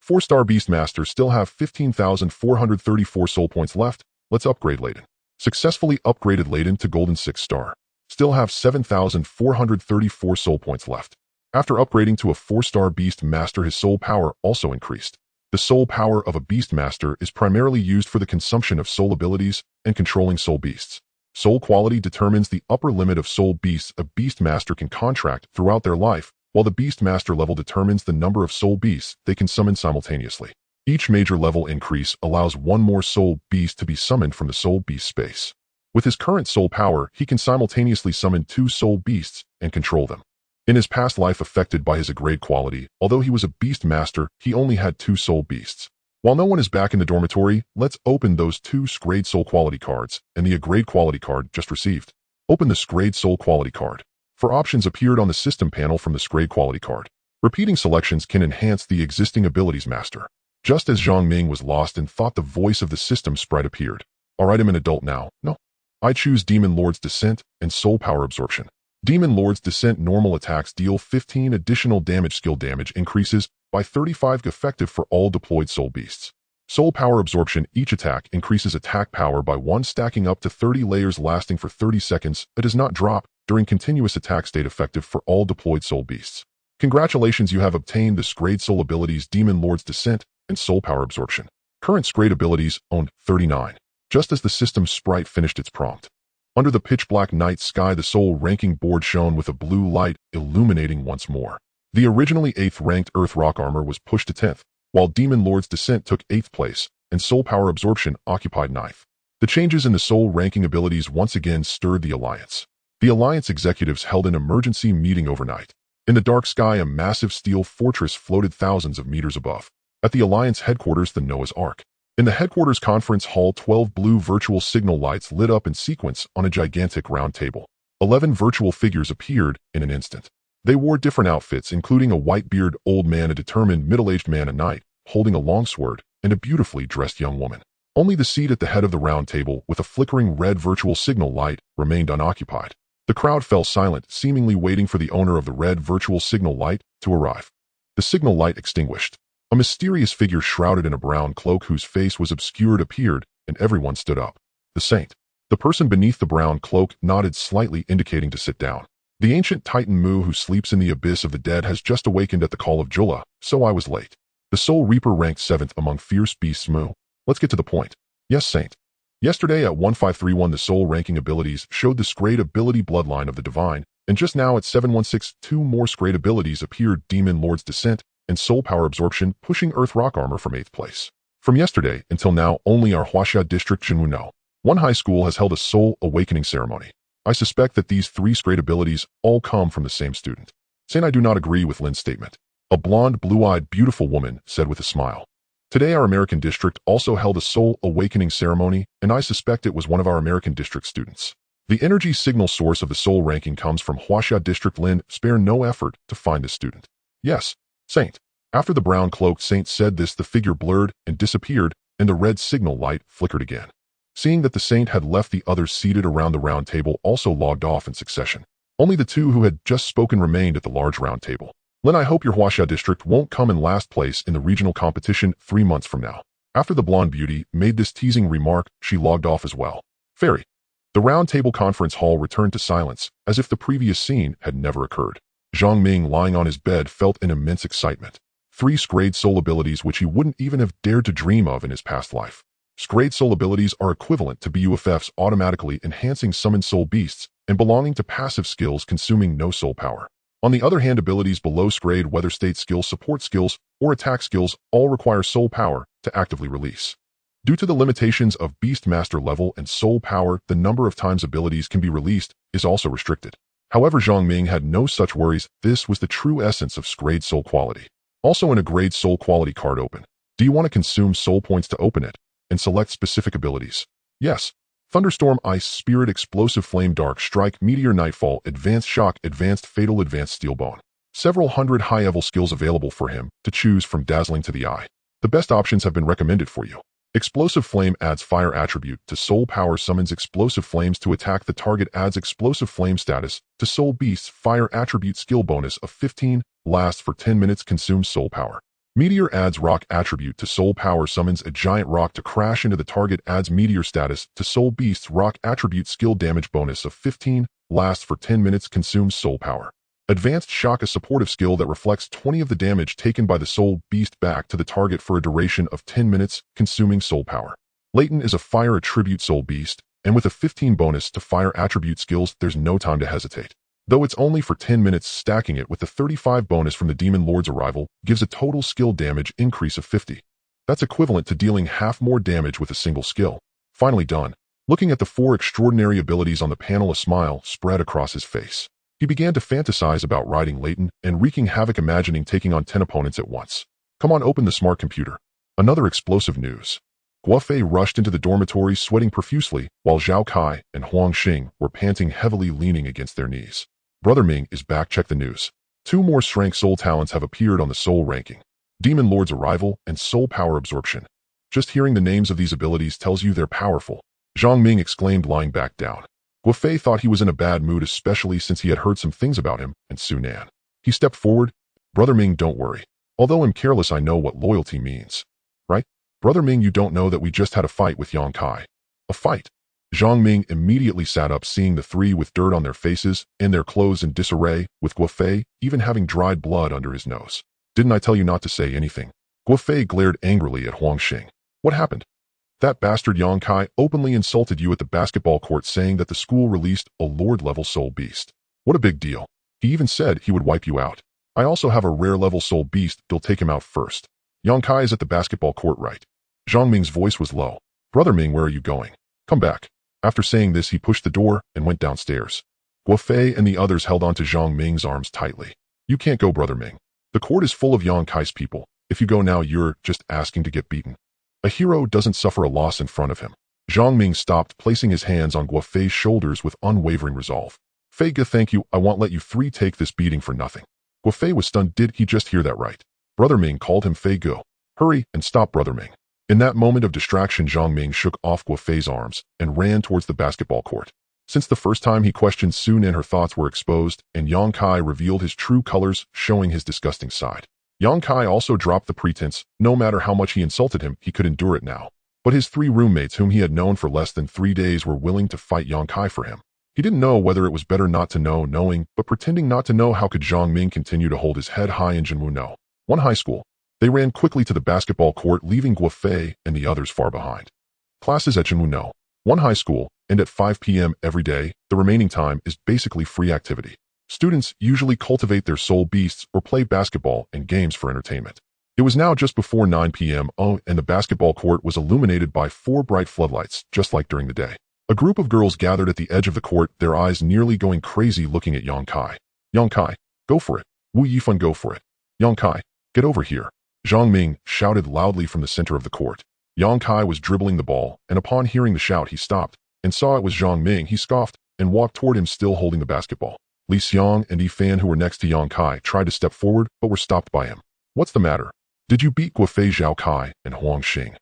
4-star Beast Master, still have 15,434 soul points left. Let's upgrade Laden. Successfully upgraded Laden to Golden 6-star. Still have 7,434 soul points left. After upgrading to a 4-star Beast Master, his soul power also increased. The soul power of a Beast Master is primarily used for the consumption of soul abilities and controlling soul beasts. Soul quality determines the upper limit of soul beasts a Beast Master can contract throughout their life, while the Beast Master level determines the number of soul beasts they can summon simultaneously. Each major level increase allows one more soul beast to be summoned from the soul beast space. With his current soul power, he can simultaneously summon 2 soul beasts and control them. In his past life affected by his upgrade quality, although he was a Beast Master, he only had 2 soul beasts. While no one is back in the dormitory, let's open those 2 Scrade soul quality cards and the upgrade quality card just received. Open the Scrade soul quality card. 4 options appeared on the system panel from the Scrade quality card. Repeating selections can enhance the existing abilities master. Just as Zhang Ming was lost and thought, the voice of the system sprite appeared. Alright, I'm an adult now. No. I choose Demon Lord's Descent and Soul Power Absorption. Demon Lord's Descent normal attacks deal 15 additional damage. Skill damage increases by 35, effective for all deployed soul beasts. Soul Power Absorption, each attack increases attack power by 1, stacking up to 30 layers lasting for 30 seconds. It does not drop during continuous attack state, effective for all deployed soul beasts. Congratulations, you have obtained the Scrade soul abilities Demon Lord's Descent and Soul Power Absorption. Current Scrade abilities owned 39. Just as the system sprite finished its prompt. Under the pitch-black night sky, the soul ranking board shone with a blue light, illuminating once more. The originally 8th-ranked Earth Rock Armor was pushed to 10th, while Demon Lord's Descent took 8th place, and Soul Power Absorption occupied 9th. The changes in the soul ranking abilities once again stirred the Alliance. The Alliance executives held an emergency meeting overnight. In the dark sky, a massive steel fortress floated thousands of meters above. At the Alliance headquarters, the Noah's Ark. In the headquarters conference hall, 12 blue virtual signal lights lit up in sequence on a gigantic round table. 11 virtual figures appeared in an instant. They wore different outfits, including a white-bearded old man, a determined middle-aged man, a knight holding a long sword, and a beautifully dressed young woman. Only the seat at the head of the round table with a flickering red virtual signal light remained unoccupied. The crowd fell silent, seemingly waiting for the owner of the red virtual signal light to arrive. The signal light extinguished. A mysterious figure shrouded in a brown cloak whose face was obscured appeared, and everyone stood up. The saint. The person beneath the brown cloak nodded slightly, indicating to sit down. The ancient Titan Mu, who sleeps in the abyss of the dead, has just awakened at the call of Jula, so I was late. The Soul Reaper ranked 7th among fierce beasts. Mu. Let's get to the point. Yes, saint. Yesterday at 1531, the soul ranking abilities showed the Scrade ability Bloodline of the Divine, and just now at 716, 2 more Scrade abilities appeared: Demon Lord's Descent and Soul Power Absorption, pushing Earth Rock Armor from 8th place. From yesterday until now, only our Huaxia District Jinwuno, one high school, has held a Soul Awakening ceremony. I suspect that these 3 Scrade abilities all come from the same student. Saying I do not agree with Lin's statement. A blonde, blue-eyed, beautiful woman said with a smile. Today our American District also held a Soul Awakening ceremony, and I suspect it was one of our American District students. The energy signal source of the soul ranking comes from Huaxia District. Lin, spare no effort to find this student. Yes, saint. After the brown-cloaked saint said this, the figure blurred and disappeared, and the red signal light flickered again. Seeing that the saint had left, the others seated around the round table also logged off in succession. Only the 2 who had just spoken remained at the large round table. Lin, I hope your Huaxia District won't come in last place in the regional competition 3 months from now. After the blonde beauty made this teasing remark, she logged off as well. Fairy. The round table conference hall returned to silence, as if the previous scene had never occurred. Zhang Ming, lying on his bed, felt an immense excitement. 3 Scrayed soul abilities which he wouldn't even have dared to dream of in his past life. Scrayed soul abilities are equivalent to BUFFs automatically enhancing summoned soul beasts and belonging to passive skills consuming no soul power. On the other hand, abilities below Scrayed, weather state skills, support skills, or attack skills all require soul power to actively release. Due to the limitations of Beast Master level and soul power, the number of times abilities can be released is also restricted. However, Zhang Ming had no such worries. This was the true essence of Scrayed soul quality. Also in a grade soul quality card open. Do you want to consume soul points to open it and select specific abilities? Yes. Thunderstorm, Ice, Spirit, Explosive Flame, Dark Strike, Meteor, Nightfall, Advanced Shock, Advanced Fatal, Advanced Steel Bone. Several hundred high-level skills available for him to choose from, dazzling to the eye. The best options have been recommended for you. Explosive Flame adds fire attribute to soul power, summons explosive flames to attack the target, adds explosive flame status to soul beasts, fire attribute skill bonus of 15, lasts for 10 minutes, consumes soul power. Meteor adds rock attribute to soul power, summons a giant rock to crash into the target, adds meteor status to soul beasts, rock attribute skill damage bonus of 15, lasts for 10 minutes, consumes soul power. Advanced Shock, a supportive skill that reflects 20 of the damage taken by the soul beast back to the target for a duration of 10 minutes, consuming soul power. Latent is a fire attribute soul beast, and with a 15 bonus to fire attribute skills, there's no time to hesitate. Though it's only for 10 minutes, stacking it with the 35 bonus from the Demon Lord's arrival gives a total skill damage increase of 50. That's equivalent to dealing half more damage with a single skill. Finally done. Looking at the 4 extraordinary abilities on the panel, a smile spread across his face. He began to fantasize about riding Leighton and wreaking havoc, imagining taking on 10 opponents at once. Come on, open the smart computer. Another explosive news. Guofei rushed into the dormitory, sweating profusely, while Zhao Kai and Huang Xing were panting heavily, leaning against their knees. Brother Ming is back. Check the news. 2 more strength soul talents have appeared on the soul ranking. Demon Lord's arrival and soul power absorption. Just hearing the names of these abilities tells you they're powerful. Zhang Ming exclaimed, lying back down. Guofei thought he was in a bad mood, especially since he had heard some things about him and Sunan. He stepped forward. Brother Ming, don't worry. Although I'm careless, I know what loyalty means. Right? Brother Ming, you don't know that we just had a fight with Yang Kai. A fight? Zhang Ming immediately sat up, seeing the 3 with dirt on their faces and their clothes in disarray, with Guofei even having dried blood under his nose. Didn't I tell you not to say anything? Guofei glared angrily at Huang Xing. What happened? That bastard Yang Kai openly insulted you at the basketball court, saying that the school released a Lord-level soul beast. What a big deal. He even said he would wipe you out. I also have a rare-level soul beast, they'll take him out first. Yang Kai is at the basketball court, right? Zhang Ming's voice was low. Brother Ming, where are you going? Come back. After saying this, he pushed the door and went downstairs. Guofei and the others held onto Zhang Ming's arms tightly. You can't go, Brother Ming. The court is full of Yang Kai's people. If you go now, you're just asking to get beaten. A hero doesn't suffer a loss in front of him. Zhang Ming stopped, placing his hands on Guofei's shoulders with unwavering resolve. Fei Ge, thank you, I won't let you 3 take this beating for nothing. Guofei was stunned. Did he just hear that right? Brother Ming called him Fei Ge. Hurry and stop, Brother Ming. In that moment of distraction, Zhang Ming shook off Guofei's arms and ran towards the basketball court. Since the first time he questioned Sunan, her thoughts were exposed, and Yang Kai revealed his true colors, showing his disgusting side. Yang Kai also dropped the pretense. No matter how much he insulted him, he could endure it now. But his 3 roommates, whom he had known for less than 3 days, were willing to fight Yang Kai for him. He didn't know whether it was better not to know, knowing, but pretending not to know. How could Zhang Ming continue to hold his head high in Jinwu No? 1 high school. They ran quickly to the basketball court, leaving Guofei and the others far behind. Classes at Jinwu No. 1 high school, and at 5 p.m. every day, the remaining time is basically free activity. Students usually cultivate their soul beasts or play basketball and games for entertainment. It was now just before 9 p.m. and the basketball court was illuminated by 4 bright floodlights, just like during the day. A group of girls gathered at the edge of the court, their eyes nearly going crazy, looking at Yang Kai. Yang Kai, go for it. Wu Yifan, go for it. Yang Kai, get over here. Zhang Ming shouted loudly from the center of the court. Yang Kai was dribbling the ball, and upon hearing the shout, he stopped and saw it was Zhang Ming. He scoffed and walked toward him, still holding the basketball. Li Xiang and Yi Fan, who were next to Yang Kai, tried to step forward but were stopped by him. What's the matter? Did you beat Guofei, Zhao Kai, and Huang Xing?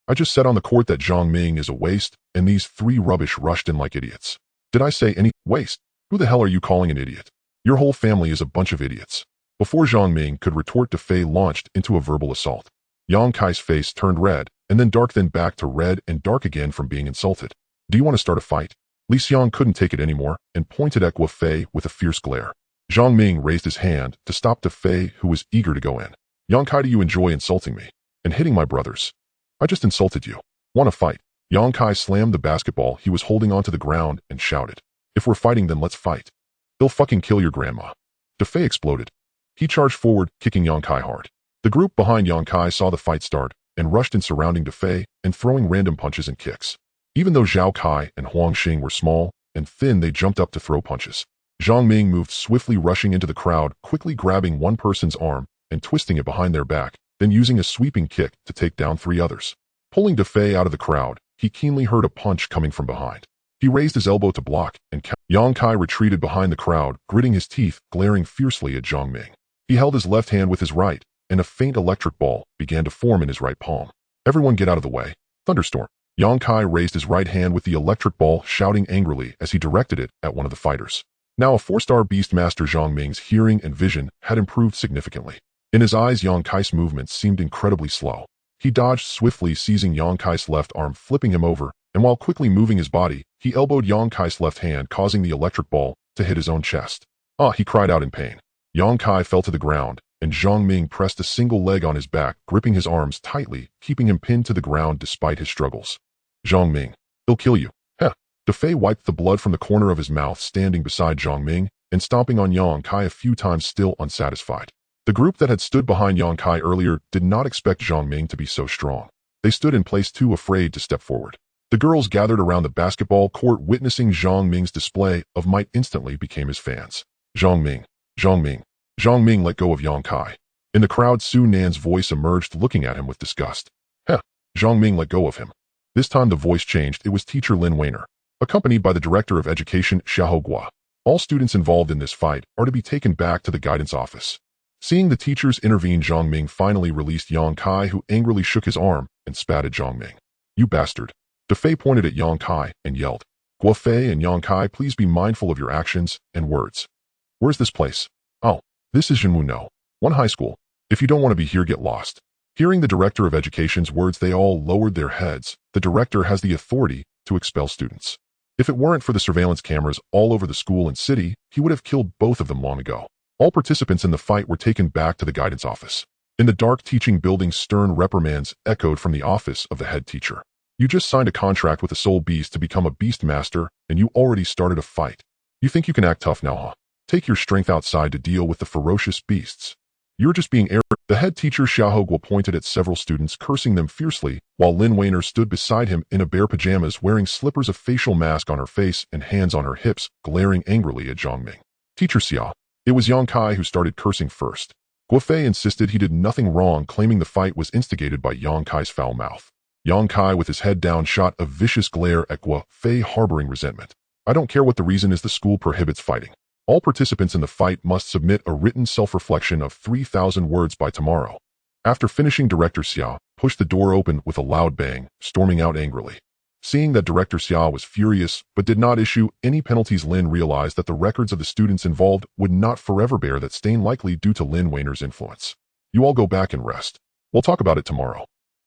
I just said on the court that Zhang Ming is a waste, and these 3 rubbish rushed in like idiots. Did I say any waste? Who the hell are you calling an idiot? Your whole family is a bunch of idiots. Before Zhang Ming could retort, Fei launched into a verbal assault. Yang Kai's face turned red, and then dark, then back to red and dark again from being insulted. Do you want to start a fight? Li Xiang couldn't take it anymore and pointed at Guo Fei with a fierce glare. Zhang Ming raised his hand to stop De Fei, who was eager to go in. Yang Kai, do you enjoy insulting me and hitting my brothers? I just insulted you. Want to fight? Yang Kai slammed the basketball he was holding onto the ground and shouted, if we're fighting, then let's fight. They'll fucking kill your grandma. De Fei exploded. He charged forward, kicking Yang Kai hard. The group behind Yang Kai saw the fight start and rushed in, surrounding De Fei and throwing random punches and kicks. Even though Zhao Kai and Huang Xing were small and thin, they jumped up to throw punches. Zhang Ming moved swiftly, rushing into the crowd, quickly grabbing one person's arm and twisting it behind their back, then using a sweeping kick to take down 3 others. Pulling De Fei out of the crowd, he keenly heard a punch coming from behind. He raised his elbow to block, and Yang Kai retreated behind the crowd, gritting his teeth, glaring fiercely at Zhang Ming. He held his left hand with his right, and a faint electric ball began to form in his right palm. Everyone get out of the way. Thunderstorm. Yang Kai raised his right hand with the electric ball, shouting angrily as he directed it at one of the fighters. Now a 4-star beast master, Zhang Ming's hearing and vision had improved significantly. In his eyes, Yang Kai's movements seemed incredibly slow. He dodged swiftly, seizing Yang Kai's left arm, flipping him over, and while quickly moving his body, he elbowed Yang Kai's left hand, causing the electric ball to hit his own chest. Ah, he cried out in pain. Yang Kai fell to the ground, and Zhang Ming pressed a single leg on his back, gripping his arms tightly, keeping him pinned to the ground despite his struggles. Zhang Ming, he'll kill you. Heh. De Fei wiped the blood from the corner of his mouth, standing beside Zhang Ming and stomping on Yang Kai a few times, still unsatisfied. The group that had stood behind Yang Kai earlier did not expect Zhang Ming to be so strong. They stood in place, too afraid to step forward. The girls gathered around the basketball court, witnessing Zhang Ming's display of might, instantly became his fans. Zhang Ming, Zhang Ming, Zhang Ming, let go of Yang Kai. In the crowd, Su Nan's voice emerged, looking at him with disgust. Heh, Zhang Ming, let go of him. This time the voice changed. It was teacher Lin Weiner, accompanied by the director of education, Xiahou Gua. All students involved in this fight are to be taken back to the guidance office. Seeing the teachers intervene, Zhang Ming finally released Yang Kai, who angrily shook his arm and spat at Zhang Ming. You bastard. De Fei pointed at Yang Kai and yelled, Guo Fei and Yang Kai, please be mindful of your actions and words. Where's this place? Oh, this is Jinwu No. One high school. If you don't want to be here, get lost. Hearing the director of education's words, they all lowered their heads. The director has the authority to expel students. If it weren't for the surveillance cameras all over the school and city, he would have killed both of them long ago. All participants in the fight were taken back to the guidance office. In the dark teaching building, stern reprimands echoed from the office of the head teacher. You just signed a contract with a soul beast to become a beast master, and you already started a fight. You think you can act tough now, huh? Take your strength outside to deal with the ferocious beasts. You're just being arrogant. The head teacher Xiahou Gua pointed at several students, cursing them fiercely, while Lin Weiner stood beside him in a bare pajamas, wearing slippers, a facial mask on her face and hands on her hips, glaring angrily at Zhang Ming. Teacher Xia. It was Yang Kai who started cursing first. Guo Fei insisted he did nothing wrong, claiming the fight was instigated by Yang Kai's foul mouth. Yang Kai, with his head down, shot a vicious glare at Guo Fei, harboring resentment. I don't care what the reason is, the school prohibits fighting. All participants in the fight must submit a written self-reflection of 3,000 words by tomorrow. After finishing, Director Xia pushed the door open with a loud bang, storming out angrily. Seeing that Director Xia was furious but did not issue any penalties, Lin realized that the records of the students involved would not forever bear that stain, likely due to Lin Weiner's influence. You all go back and rest. We'll talk about it tomorrow.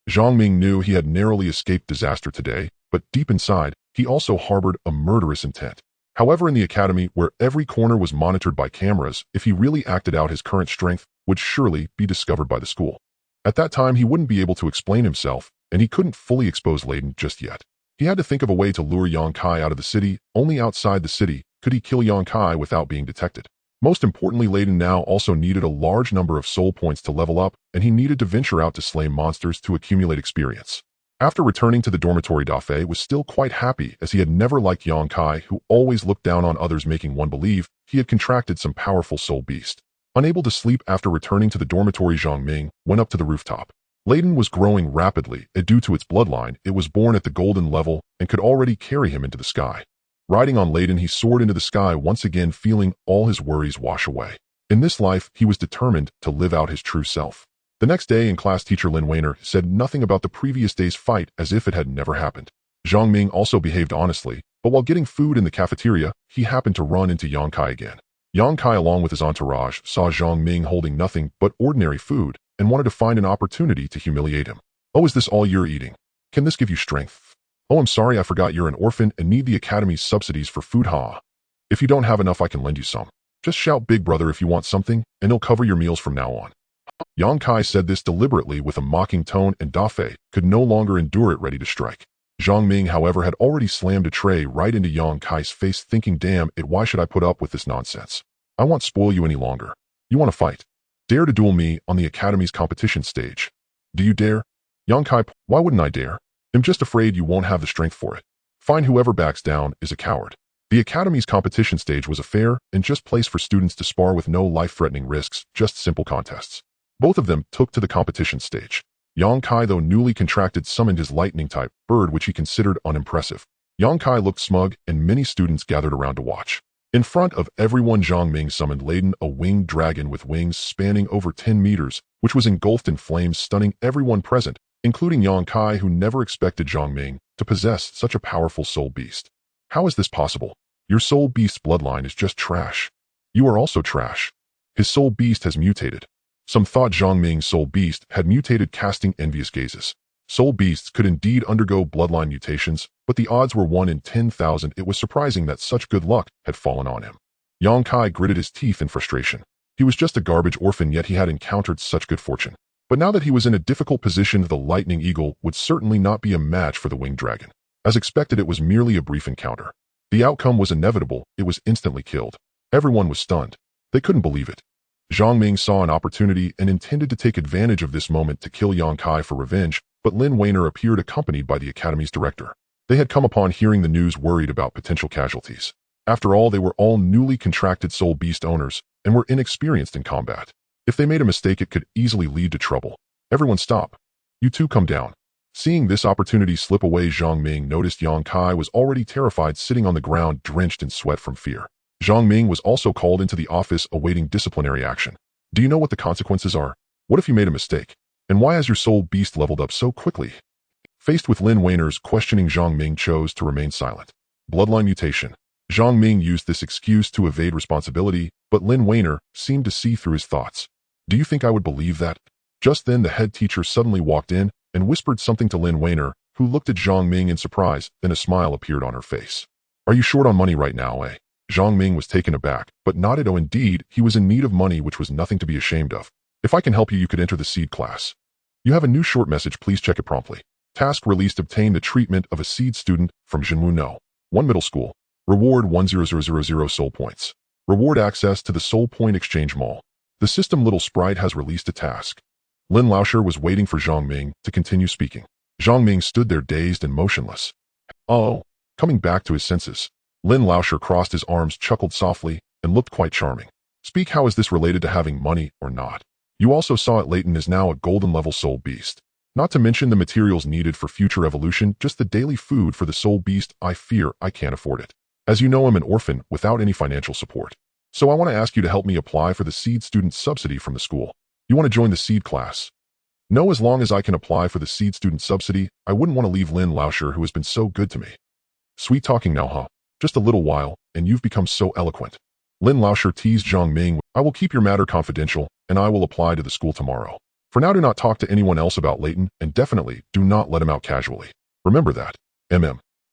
Zhang Ming knew he had narrowly escaped disaster today, but deep inside, he also harbored a murderous intent. However, in the academy, where every corner was monitored by cameras, if he really acted out his current strength, would surely be discovered by the school. At that time, he wouldn't be able to explain himself, and he couldn't fully expose Layden just yet. He had to think of a way to lure Yang Kai out of the city. Only outside the city could he kill Yang Kai without being detected. Most importantly, Layden now also needed a large number of soul points to level up, and he needed to venture out to slay monsters to accumulate experience. After returning to the dormitory, Da Fei was still quite happy, as he had never liked Yang Kai, who always looked down on others, making one believe he had contracted some powerful soul beast. Unable to sleep after returning to the dormitory, Zhang Ming went up to the rooftop. Layden was growing rapidly, and due to its bloodline, it was born at the golden level and could already carry him into the sky. Riding on Layden, he soared into the sky once again, feeling all his worries wash away. In this life, he was determined to live out his true self. The next day in class, teacher Lin Weiner said nothing about the previous day's fight, as if it had never happened. Zhang Ming also behaved honestly, but while getting food in the cafeteria, he happened to run into Yang Kai again. Yang Kai, along with his entourage, saw Zhang Ming holding nothing but ordinary food and wanted to find an opportunity to humiliate him. Oh, is this all you're eating? Can this give you strength? Oh, I'm sorry, I forgot you're an orphan and need the Academy's subsidies for food, huh? If you don't have enough, I can lend you some. Just shout big brother if you want something, and it'll cover your meals from now on. Yang Kai said this deliberately with a mocking tone, and Dafei could no longer endure it, ready to strike. Zhang Ming, however, had already slammed a tray right into Yang Kai's face, thinking, damn it, why should I put up with this nonsense? I won't spoil you any longer. You want to fight? Dare to duel me on the Academy's competition stage. Do you dare? Yang Kai, why wouldn't I dare? I'm just afraid you won't have the strength for it. Fine, whoever backs down is a coward. The Academy's competition stage was a fair and just place for students to spar with no life-threatening risks, just simple contests. Both of them took to the competition stage. Yang Kai, though newly contracted, summoned his lightning-type bird, which he considered unimpressive. Yang Kai looked smug, and many students gathered around to watch. In front of everyone, Zhang Ming summoned Layden, a winged dragon with wings spanning over 10 meters, which was engulfed in flames, stunning everyone present, including Yang Kai, who never expected Zhang Ming to possess such a powerful soul beast. How is this possible? Your soul beast's bloodline is just trash. You are also trash. His soul beast has mutated. Some thought Zhang Ming's soul beast had mutated, casting envious gazes. Soul beasts could indeed undergo bloodline mutations, but the odds were 1 in 10,000. It was surprising that such good luck had fallen on him. Yang Kai gritted his teeth in frustration. He was just a garbage orphan, yet he had encountered such good fortune. But now that he was in a difficult position, the lightning eagle would certainly not be a match for the winged dragon. As expected, it was merely a brief encounter. The outcome was inevitable. It was instantly killed. Everyone was stunned. They couldn't believe it. Zhang Ming saw an opportunity and intended to take advantage of this moment to kill Yang Kai for revenge, but Lin Weiner appeared accompanied by the Academy's director. They had come upon hearing the news, worried about potential casualties. After all, they were all newly contracted soul beast owners and were inexperienced in combat. If they made a mistake, it could easily lead to trouble. Everyone stop. You two come down. Seeing this opportunity slip away, Zhang Ming noticed Yang Kai was already terrified, sitting on the ground, drenched in sweat from fear. Zhang Ming was also called into the office, awaiting disciplinary action. Do you know what the consequences are? What if you made a mistake? And why has your soul beast leveled up so quickly? Faced with Lin Weiner's questioning, Zhang Ming chose to remain silent. Bloodline mutation. Zhang Ming used this excuse to evade responsibility, but Lin Weiner seemed to see through his thoughts. Do you think I would believe that? Just then, the head teacher suddenly walked in and whispered something to Lin Weiner, who looked at Zhang Ming in surprise, then a smile appeared on her face. Are you short on money right now, eh? Zhang Ming was taken aback, but nodded. Oh, indeed, he was in need of money, which was nothing to be ashamed of. If I can help you, you could enter the seed class. You have a new short message, please check it promptly. Task released: obtain the treatment of a seed student from Jinwu No. 1 middle school. Reward 10000 soul points. Reward access to the Soul Point Exchange Mall. The system little sprite has released a task. Lin Laosher was waiting for Zhang Ming to continue speaking. Zhang Ming stood there dazed and motionless. Oh, coming back to his senses. Lin Laosher crossed his arms, chuckled softly, and looked quite charming. Speak, how is this related to having money or not? You also saw it. Layton is now a golden level soul beast. Not to mention the materials needed for future evolution, just the daily food for the soul beast. I fear I can't afford it. As you know, I'm an orphan without any financial support. So I want to ask you to help me apply for the seed student subsidy from the school. You want to join the seed class? No, as long as I can apply for the seed student subsidy, I wouldn't want to leave Lin Laosher, who has been so good to me. Sweet talking now, huh? Just a little while, and you've become so eloquent. Lin Laosher teased Zhang Ming. I will keep your matter confidential, and I will apply to the school tomorrow. For now, do not talk to anyone else about Layton, and definitely do not let him out casually. Remember that.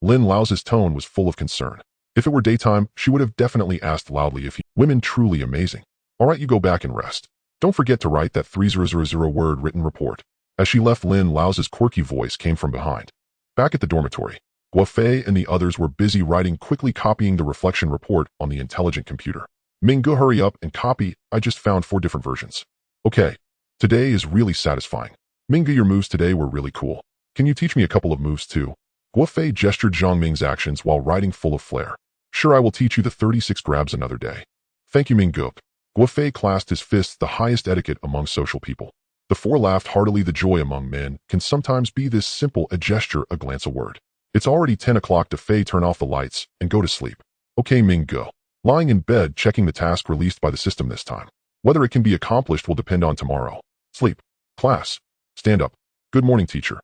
Lin Lao's tone was full of concern. If it were daytime, she would have definitely asked loudly if he... Women truly amazing. All right, you go back and rest. Don't forget to write that 3000-word written report. As she left, Lin Lao's quirky voice came from behind. Back at the dormitory, Guofei and the others were busy writing, quickly copying the reflection report on the intelligent computer. Minggu, hurry up and copy. I just found 4 different versions. Okay. Today is really satisfying. Minggu, your moves today were really cool. Can you teach me a couple of moves too? Guofei gestured Zhang Ming's actions while writing, full of flair. Sure, I will teach you the 36 grabs another day. Thank you, Minggu. Guofei clasped his fists, the highest etiquette among social people. The 4 laughed heartily. The joy among men can sometimes be this simple: a gesture, a glance, a word. It's already 10 o'clock. Fei, turn off the lights and go to sleep. Okay, Minggu. Lying in bed, checking the task released by the system this time. Whether it can be accomplished will depend on tomorrow. Sleep. Class. Stand up. Good morning, teacher.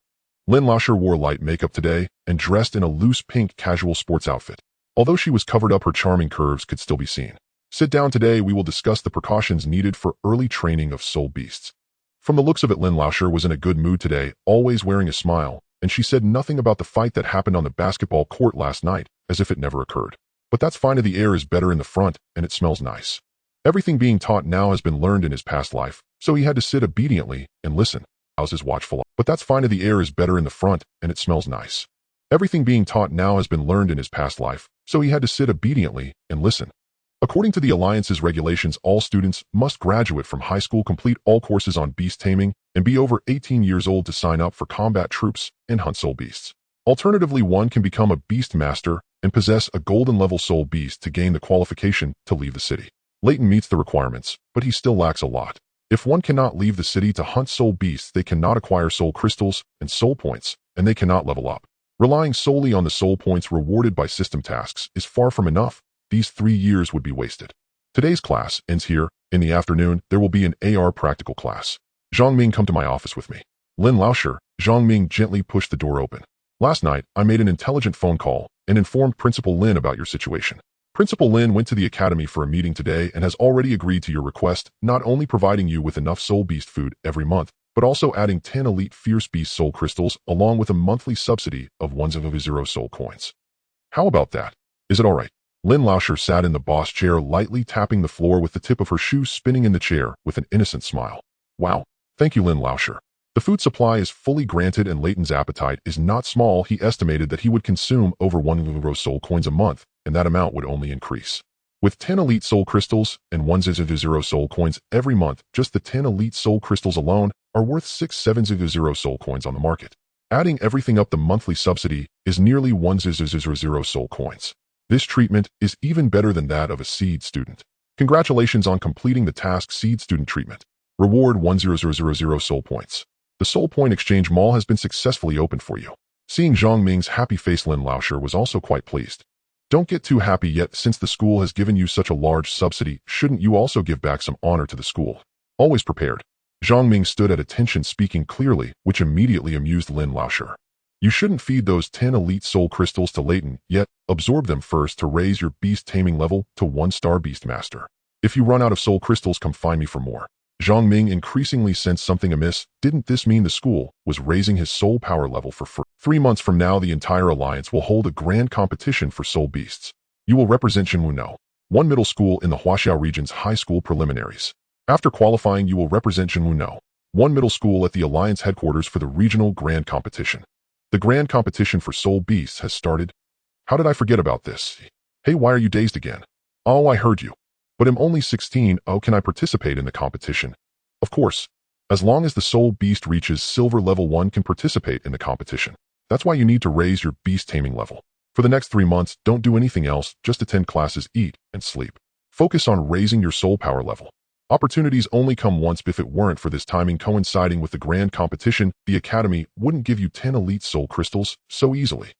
Lin Laosher wore light makeup today and dressed in a loose pink casual sports outfit. Although she was covered up, her charming curves could still be seen. Sit down. Today we will discuss the precautions needed for early training of soul beasts. From the looks of it, Lin Laosher was in a good mood today, always wearing a smile, and she said nothing about the fight that happened on the basketball court last night, as if it never occurred. But that's fine. The air is better in the front, and it smells nice. Everything being taught now has been learned in his past life, so he had to sit obediently and listen. How's his watchful? But that's fine. The air is better in the front, and it smells nice. Everything being taught now has been learned in his past life, so he had to sit obediently and listen. According to the Alliance's regulations, all students must graduate from high school, complete all courses on beast taming, and be over 18 years old to sign up for combat troops and hunt soul beasts. Alternatively, one can become a beast master and possess a golden level soul beast to gain the qualification to leave the city. Layton meets the requirements, but he still lacks a lot. If one cannot leave the city to hunt soul beasts, they cannot acquire soul crystals and soul points, and they cannot level up. Relying solely on the soul points rewarded by system tasks is far from enough. These 3 years would be wasted. Today's class ends here. In the afternoon, there will be an AR practical class. Zhang Ming, come to my office with me. Lin Laosher. Zhang Ming gently pushed the door open. Last night, I made an intelligent phone call and informed Principal Lin about your situation. Principal Lin went to the academy for a meeting today and has already agreed to your request, not only providing you with enough soul beast food every month, but also adding 10 elite fierce beast soul crystals along with a monthly subsidy of 100 soul coins. How about that? Is it all right? Lin Laosher sat in the boss chair, lightly tapping the floor with the tip of her shoe, spinning in the chair with an innocent smile. Wow. Thank you, Lin Laosher. The food supply is fully granted and Layton's appetite is not small. He estimated that he would consume over 100 soul coins a month, and that amount would only increase. With 10 elite soul crystals and 100 soul coins every month, just the 10 elite soul crystals alone are worth 670 soul coins on the market. Adding everything up, the monthly subsidy is nearly 100 soul coins. This treatment is even better than that of a seed student. Congratulations on completing the task seed student treatment. Reward 1000 soul points. The Soul Point Exchange Mall has been successfully opened for you. Seeing Zhang Ming's happy face, Lin Laosher was also quite pleased. Don't get too happy yet. Since the school has given you such a large subsidy, shouldn't you also give back some honor to the school? Always prepared. Zhang Ming stood at attention, speaking clearly, which immediately amused Lin Laosher. You shouldn't feed those 10 elite soul crystals to Layton yet. Absorb them first to raise your beast taming level to 1-star beast master. If you run out of soul crystals, come find me for more. Zhang Ming increasingly sensed something amiss. Didn't this mean the school was raising his soul power level for 3 months from now? The entire alliance will hold a grand competition for soul beasts. You will represent Jinwuno, one middle school in the Huaxiao region's high school preliminaries. After qualifying, you will represent Jinwuno, one middle school at the alliance headquarters for the regional grand competition. The grand competition for soul beasts has started. How did I forget about this? Hey, why are you dazed again? Oh, I heard you. But I'm only 16. Oh, can I participate in the competition? Of course. As long as the soul beast reaches silver level, one can participate in the competition. That's why you need to raise your beast taming level. For the next 3 months, don't do anything else, just attend classes, eat, and sleep. Focus on raising your soul power level. Opportunities only come once. If it weren't for this timing coinciding with the grand competition, the academy wouldn't give you 10 elite soul crystals so easily.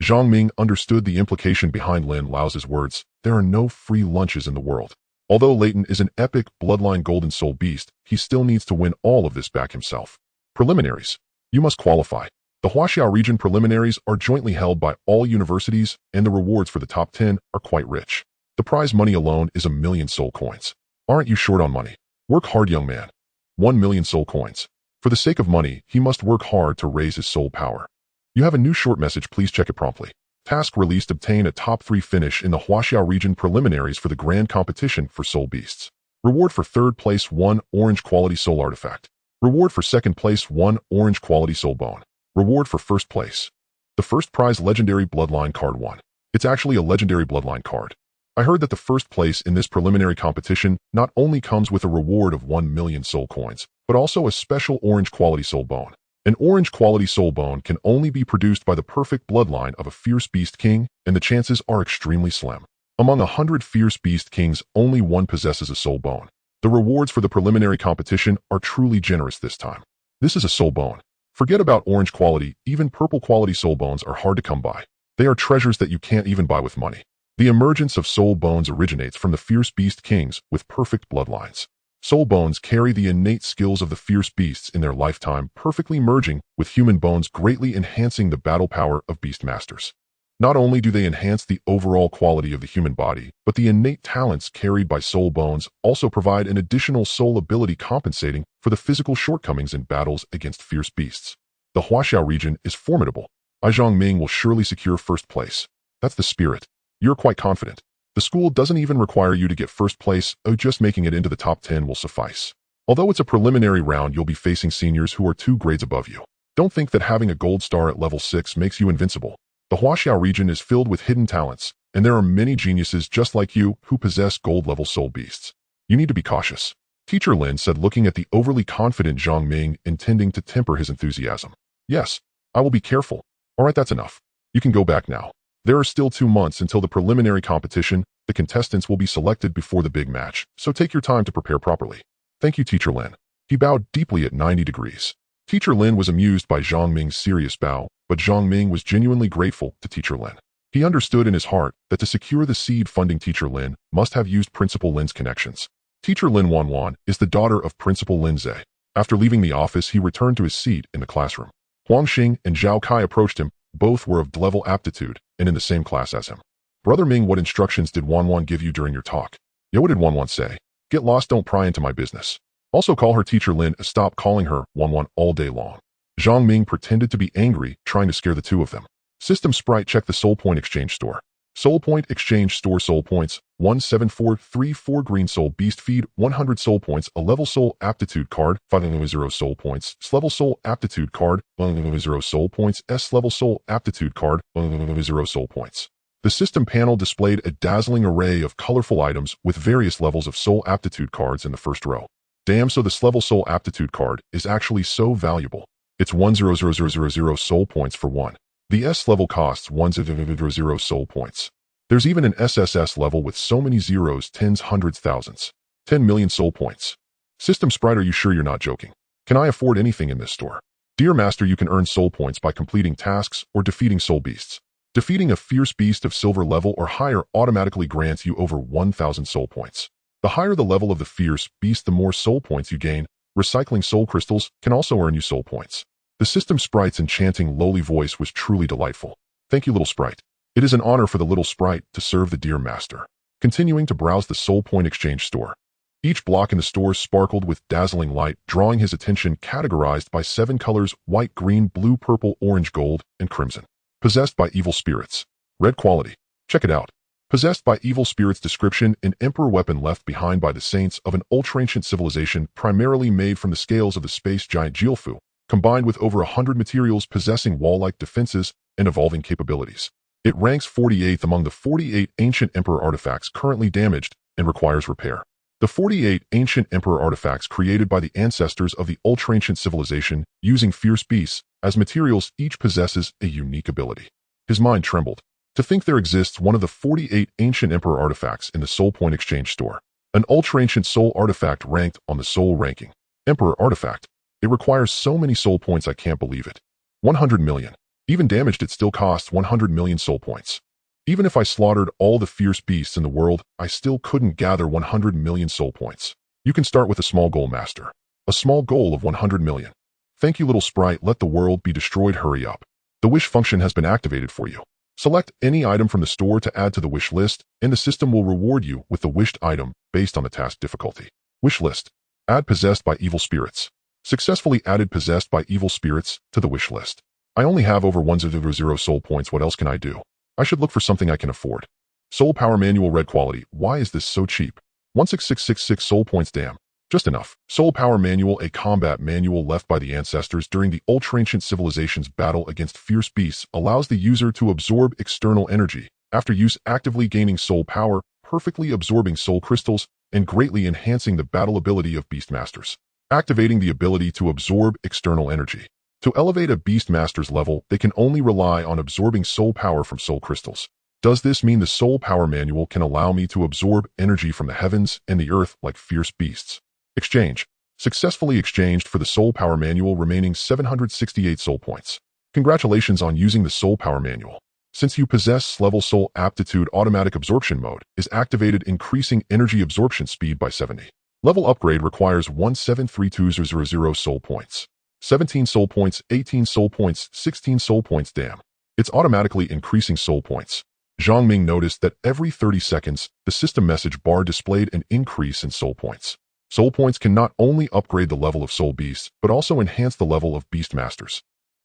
Zhang Ming understood the implication behind Lin Lao's words. There are no free lunches in the world. Although Layton is an epic bloodline golden soul beast, he still needs to win all of this back himself. Preliminaries. You must qualify. The Huaxiao region preliminaries are jointly held by all universities, and the rewards for the top 10 are quite rich. The prize money alone is 1 million soul coins. Aren't you short on money? Work hard, young man. 1 million soul coins. For the sake of money, he must work hard to raise his soul power. You have a new short message, please check it promptly. Task released: obtain a top 3 finish in the Huaxiao region preliminaries for the grand competition for soul beasts. Reward for 3rd place: 1 orange quality soul artifact. Reward for 2nd place: 1 orange quality soul bone. Reward for 1st place. The first prize: legendary bloodline card 1. It's actually a legendary bloodline card. I heard that the 1st place in this preliminary competition not only comes with a reward of 1 million soul coins, but also a special orange quality soul bone. An orange quality soul bone can only be produced by the perfect bloodline of a fierce beast king, and the chances are extremely slim. Among 100 fierce beast kings, only one possesses a soul bone. The rewards for the preliminary competition are truly generous this time. This is a soul bone. Forget about orange quality, even purple quality soul bones are hard to come by. They are treasures that you can't even buy with money. The emergence of soul bones originates from the fierce beast kings with perfect bloodlines. Soul bones carry the innate skills of the fierce beasts in their lifetime, perfectly merging with human bones, greatly enhancing the battle power of beast masters. Not only do they enhance the overall quality of the human body, but the innate talents carried by soul bones also provide an additional soul ability compensating for the physical shortcomings in battles against fierce beasts. The Huaxiao region is formidable. I Zhongming will surely secure first place. That's the spirit. You're quite confident. The school doesn't even require you to get first place, just making it into the top 10 will suffice. Although it's a preliminary round, you'll be facing seniors who are 2 grades above you. Don't think that having a gold star at level 6 makes you invincible. The Huaxiao region is filled with hidden talents, and there are many geniuses just like you who possess gold-level soul beasts. You need to be cautious. Teacher Lin said, looking at the overly confident Zhang Ming, intending to temper his enthusiasm. Yes, I will be careful. All right, that's enough. You can go back now. There are still 2 months until the preliminary competition. The contestants will be selected before the big match, so take your time to prepare properly. Thank you, Teacher Lin. He bowed deeply at 90 degrees. Teacher Lin was amused by Zhang Ming's serious bow, but Zhang Ming was genuinely grateful to Teacher Lin. He understood in his heart that to secure the seed funding, Teacher Lin must have used Principal Lin's connections. Teacher Lin Wanwan is the daughter of Principal Lin Zhe. After leaving the office, he returned to his seat in the classroom. Huang Xing and Zhao Kai approached him. Both were of level aptitude and in the same class as him. Brother Ming, what instructions did Wanwan give you during your talk? Yeah, what did Wanwan say? Get lost, don't pry into my business. Also call her Teacher Lin. Stop calling her Wanwan all day long. Zhang Ming pretended to be angry, trying to scare the 2 of them. System Sprite, check the Soul Point Exchange Store. Soul Point Exchange Store. Soul Points 17434 green soul beast feed 100 soul points, a level soul aptitude card 500 soul points, level soul aptitude card 100 soul points, S level soul aptitude card 100 soul points. The system panel displayed a dazzling array of colorful items with various levels of soul aptitude cards in the first row. Damn, so this level soul aptitude card is actually so valuable. It's 100,000 soul points for one. The S level costs 100 soul points. There's even an SSS level with so many zeros, tens, hundreds, thousands. 10 million soul points. System Sprite, are you sure you're not joking? Can I afford anything in this store? Dear Master, you can earn soul points by completing tasks or defeating soul beasts. Defeating a fierce beast of silver level or higher automatically grants you over 1,000 soul points. The higher the level of the fierce beast, the more soul points you gain. Recycling soul crystals can also earn you soul points. The System Sprite's enchanting lowly voice was truly delightful. Thank you, little sprite. It is an honor for the little sprite to serve the dear master. Continuing to browse the Soul Point Exchange Store. Each block in the store sparkled with dazzling light, drawing his attention, categorized by 7 colors: white, green, blue, purple, orange, gold, and crimson. Possessed by evil spirits. Red quality. Check it out. Possessed by evil spirits. Description: an emperor weapon left behind by the saints of an ultra-ancient civilization, primarily made from the scales of the space giant Jiufu, combined with over 100 materials, possessing wall-like defenses and evolving capabilities. It ranks 48th among the 48 ancient emperor artifacts currently damaged and requires repair. The 48 ancient emperor artifacts created by the ancestors of the ultra-ancient civilization using fierce beasts as materials, each possesses a unique ability. His mind trembled. To think there exists one of the 48 ancient emperor artifacts in the Soul Point Exchange Store. An ultra-ancient soul artifact ranked on the soul ranking. Emperor artifact. It requires so many soul points, I can't believe it. 100 million. Even damaged, it still costs 100 million soul points. Even if I slaughtered all the fierce beasts in the world, I still couldn't gather 100 million soul points. You can start with a small goal, Master. A small goal of 100 million. Thank you, little sprite. Let the world be destroyed. Hurry up. The wish function has been activated for you. Select any item from the store to add to the wish list, and the system will reward you with the wished item based on the task difficulty. Wish list. Add possessed by evil spirits. Successfully added possessed by evil spirits to the wish list. I only have over 100 soul points. What else can I do? I should look for something I can afford. Soul Power Manual. Red quality. Why is this so cheap? 16666 soul points. Damn. Just enough. Soul Power Manual, a combat manual left by the ancestors during the ultra-ancient civilization's battle against fierce beasts, allows the user to absorb external energy, after use actively gaining soul power, perfectly absorbing soul crystals, and greatly enhancing the battle ability of beast masters. Activating the ability to absorb external energy. To elevate a beast master's level, they can only rely on absorbing soul power from soul crystals. Does this mean the Soul Power Manual can allow me to absorb energy from the heavens and the earth like fierce beasts? Exchange. Successfully exchanged for the Soul Power Manual, remaining 768 soul points. Congratulations on using the Soul Power Manual. Since you possess level soul aptitude, automatic absorption mode is activated, increasing energy absorption speed by 70. Level upgrade requires 1732000 soul points. 17 soul points, 18 soul points, 16 soul points. Damn. It's automatically increasing soul points. Zhang Ming noticed that every 30 seconds, the system message bar displayed an increase in soul points. Soul points can not only upgrade the level of soul beasts, but also enhance the level of beast masters.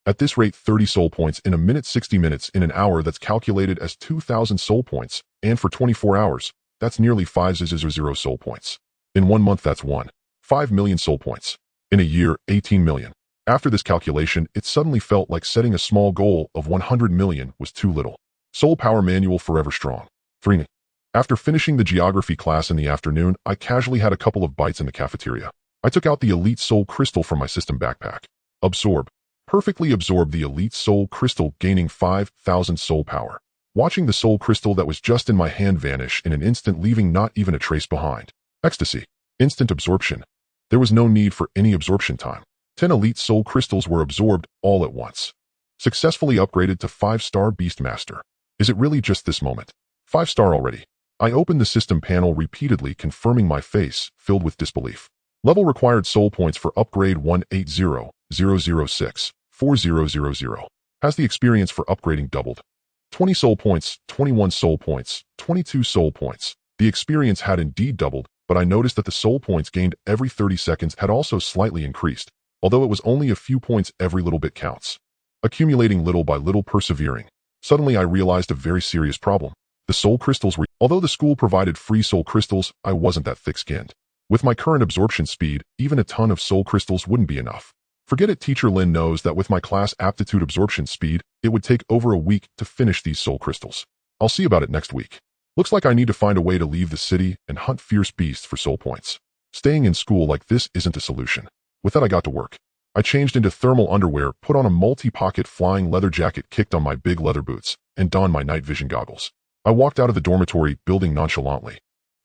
At this rate, 30 soul points in a minute, 60 minutes in an hour, that's calculated as 2,000 soul points, and for 24 hours, that's nearly 5,000 soul points. In 1 month, that's 1.5 million soul points. In a year, 18 million. After this calculation, it suddenly felt like setting a small goal of 100 million was too little. Soul Power Manual Forever Strong. 3. After finishing the geography class in the afternoon, I casually had a couple of bites in the cafeteria. I took out the Elite Soul Crystal from my system backpack. Absorb. Perfectly absorb the Elite Soul Crystal, gaining 5,000 soul power. Watching the soul crystal that was just in my hand vanish in an instant, leaving not even a trace behind. Ecstasy. Instant absorption. There was no need for any absorption time. 10 Elite Soul Crystals were absorbed all at once. Successfully upgraded to 5-star Beast Master. Is it really just this moment? 5-star already. I opened the system panel repeatedly, confirming my face, filled with disbelief. Level required soul points for upgrade 180,006,4000. Has the experience for upgrading doubled? 20 soul points, 21 soul points, 22 soul points. The experience had indeed doubled, but I noticed that the soul points gained every 30 seconds had also slightly increased, although it was only a few points. Every little bit counts. Accumulating little by little, persevering. Suddenly I realized a very serious problem. The soul crystals were... Although the school provided free soul crystals, I wasn't that thick-skinned. With my current absorption speed, even a ton of soul crystals wouldn't be enough. Forget it. Teacher Lin knows that with my class aptitude absorption speed, it would take over a week to finish these soul crystals. I'll see about it next week. Looks like I need to find a way to leave the city and hunt fierce beasts for soul points. Staying in school like this isn't a solution. With that, I got to work. I changed into thermal underwear, put on a multi-pocket flying leather jacket, kicked on my big leather boots, and donned my night vision goggles. I walked out of the dormitory building nonchalantly.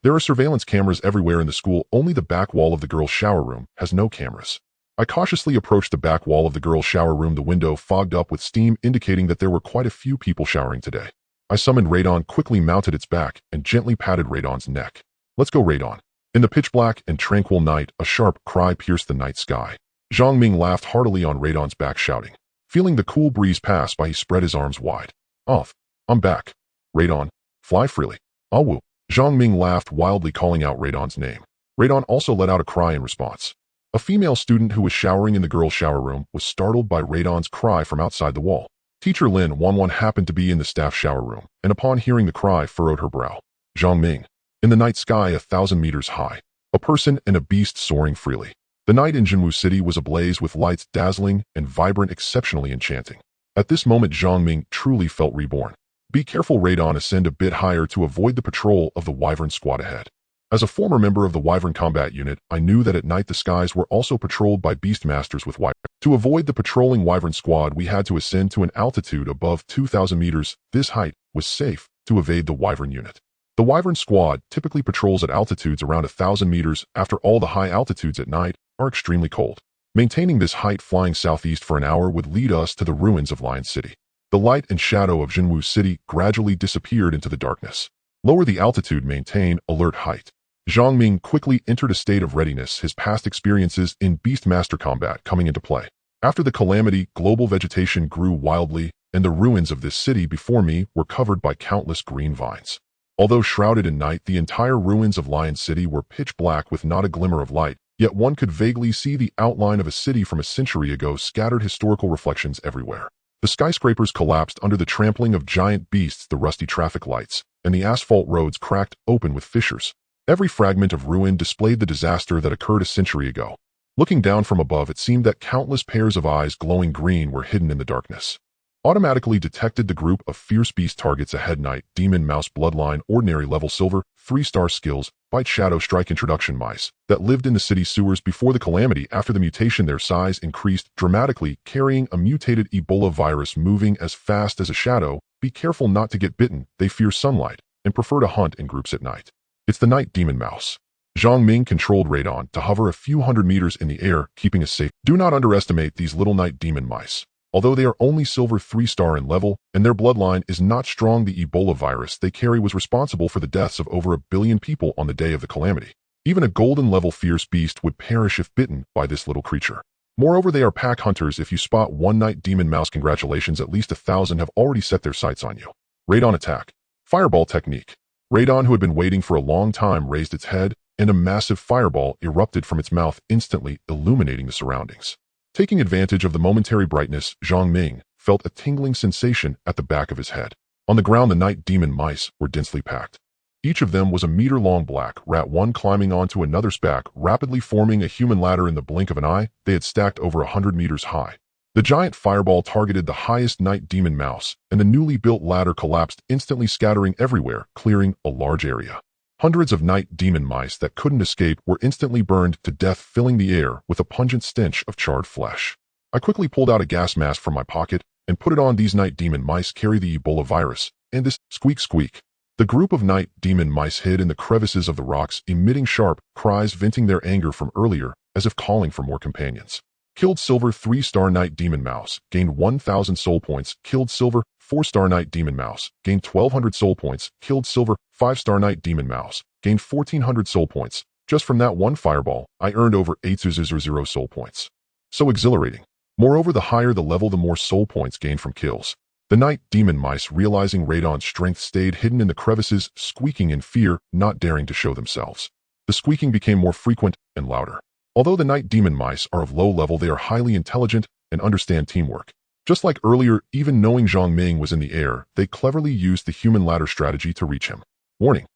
There are surveillance cameras everywhere in the school, only the back wall of the girls' shower room has no cameras. I cautiously approached the back wall of the girls' shower room, the window fogged up with steam, indicating that there were quite a few people showering today. I summoned Radon, quickly mounted its back, and gently patted Radon's neck. Let's go, Radon. In the pitch black and tranquil night, a sharp cry pierced the night sky. Zhang Ming laughed heartily on Radon's back, shouting. Feeling the cool breeze pass by, he spread his arms wide. Off. I'm back. Radon, fly freely. Ah woo. Zhang Ming laughed wildly, calling out Radon's name. Radon also let out a cry in response. A female student who was showering in the girls' shower room was startled by Radon's cry from outside the wall. Teacher Lin Wanwan happened to be in the staff shower room, and upon hearing the cry, furrowed her brow. Zhang Ming. In the night sky 1,000 meters high, a person and a beast soaring freely. The night in Jinwu City was ablaze with lights, dazzling and vibrant, exceptionally enchanting. At this moment, Zhang Ming truly felt reborn. Be careful, Radon. Ascend a bit higher to avoid the patrol of the Wyvern squad ahead. As a former member of the Wyvern combat unit, I knew that at night the skies were also patrolled by beast masters with Wyvern. To avoid the patrolling Wyvern squad, we had to ascend to an altitude above 2,000 meters. This height was safe to evade the Wyvern unit. The Wyvern squad typically patrols at altitudes around 1,000 meters. After all, the high altitudes at night are extremely cold. Maintaining this height, flying southeast for an hour, would lead us to the ruins of Lion City. The light and shadow of Jinwu City gradually disappeared into the darkness. Lower the altitude, maintain alert height. Zhang Ming quickly entered a state of readiness, his past experiences in Beastmaster combat coming into play. After the calamity, global vegetation grew wildly, and the ruins of this city before me were covered by countless green vines. Although shrouded in night, the entire ruins of Lion City were pitch black with not a glimmer of light, yet one could vaguely see the outline of a city from a century ago, scattered historical reflections everywhere. The skyscrapers collapsed under the trampling of giant beasts, the rusty traffic lights, and the asphalt roads cracked open with fissures. Every fragment of ruin displayed the disaster that occurred a century ago. Looking down from above, it seemed that countless pairs of eyes glowing green were hidden in the darkness. Automatically detected the group of fierce beast targets ahead. Night Demon Mouse Bloodline, ordinary level silver, 3-star skills, Bite Shadow Strike. Introduction: mice that lived in the city sewers before the calamity. After the mutation, their size increased dramatically, carrying a mutated Ebola virus, moving as fast as a shadow. Be careful not to get bitten. They fear sunlight and prefer to hunt in groups at night. It's the Night Demon Mouse. Zhang Ming controlled Radon to hover a few hundred meters in the air, keeping us safe. Do not underestimate these little night demon mice. Although they are only silver 3-star in level, and their bloodline is not strong, the Ebola virus they carry was responsible for the deaths of over 1 billion people on the day of the calamity. Even a golden level fierce beast would perish if bitten by this little creature. Moreover, they are pack hunters. If you spot one night demon mouse, congratulations, at least 1,000 have already set their sights on you. Radon attack. Fireball technique. Radon, who had been waiting for a long time, raised its head, and a massive fireball erupted from its mouth, instantly illuminating the surroundings. Taking advantage of the momentary brightness, Zhang Ming felt a tingling sensation at the back of his head. On the ground, the night demon mice were densely packed. Each of them was a meter-long black rat, one climbing onto another's back, rapidly forming a human ladder in the blink of an eye. They had stacked over 100 meters high. The giant fireball targeted the highest night demon mouse, and the newly built ladder collapsed, instantly scattering everywhere, clearing a large area. Hundreds of night demon mice that couldn't escape were instantly burned to death, filling the air with a pungent stench of charred flesh. I quickly pulled out a gas mask from my pocket and put it on. These night demon mice carry the Ebola virus, and this squeak. The group of night demon mice hid in the crevices of the rocks, emitting sharp cries, venting their anger from earlier, as if calling for more companions. Killed silver 3-star night demon mouse, gained 1,000 soul points. Killed silver 4-star night demon mouse, gained 1,200 soul points. Killed silver 5-star night demon mouse, gained 1,400 soul points. Just from that one fireball, I earned over 8,000 soul points. So exhilarating. Moreover, the higher the level, the more soul points gained from kills. The night demon mice, realizing Radon's strength, stayed hidden in the crevices, squeaking in fear, not daring to show themselves. The squeaking became more frequent and louder. Although the night demon mice are of low level, they are highly intelligent and understand teamwork. Just like earlier, even knowing Zhang Ming was in the air, they cleverly used the human ladder strategy to reach him. Warning.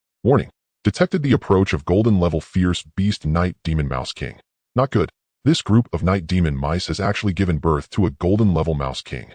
Detected the approach of golden level fierce beast night demon mouse king. Not good. This group of night demon mice has actually given birth to a golden level mouse king.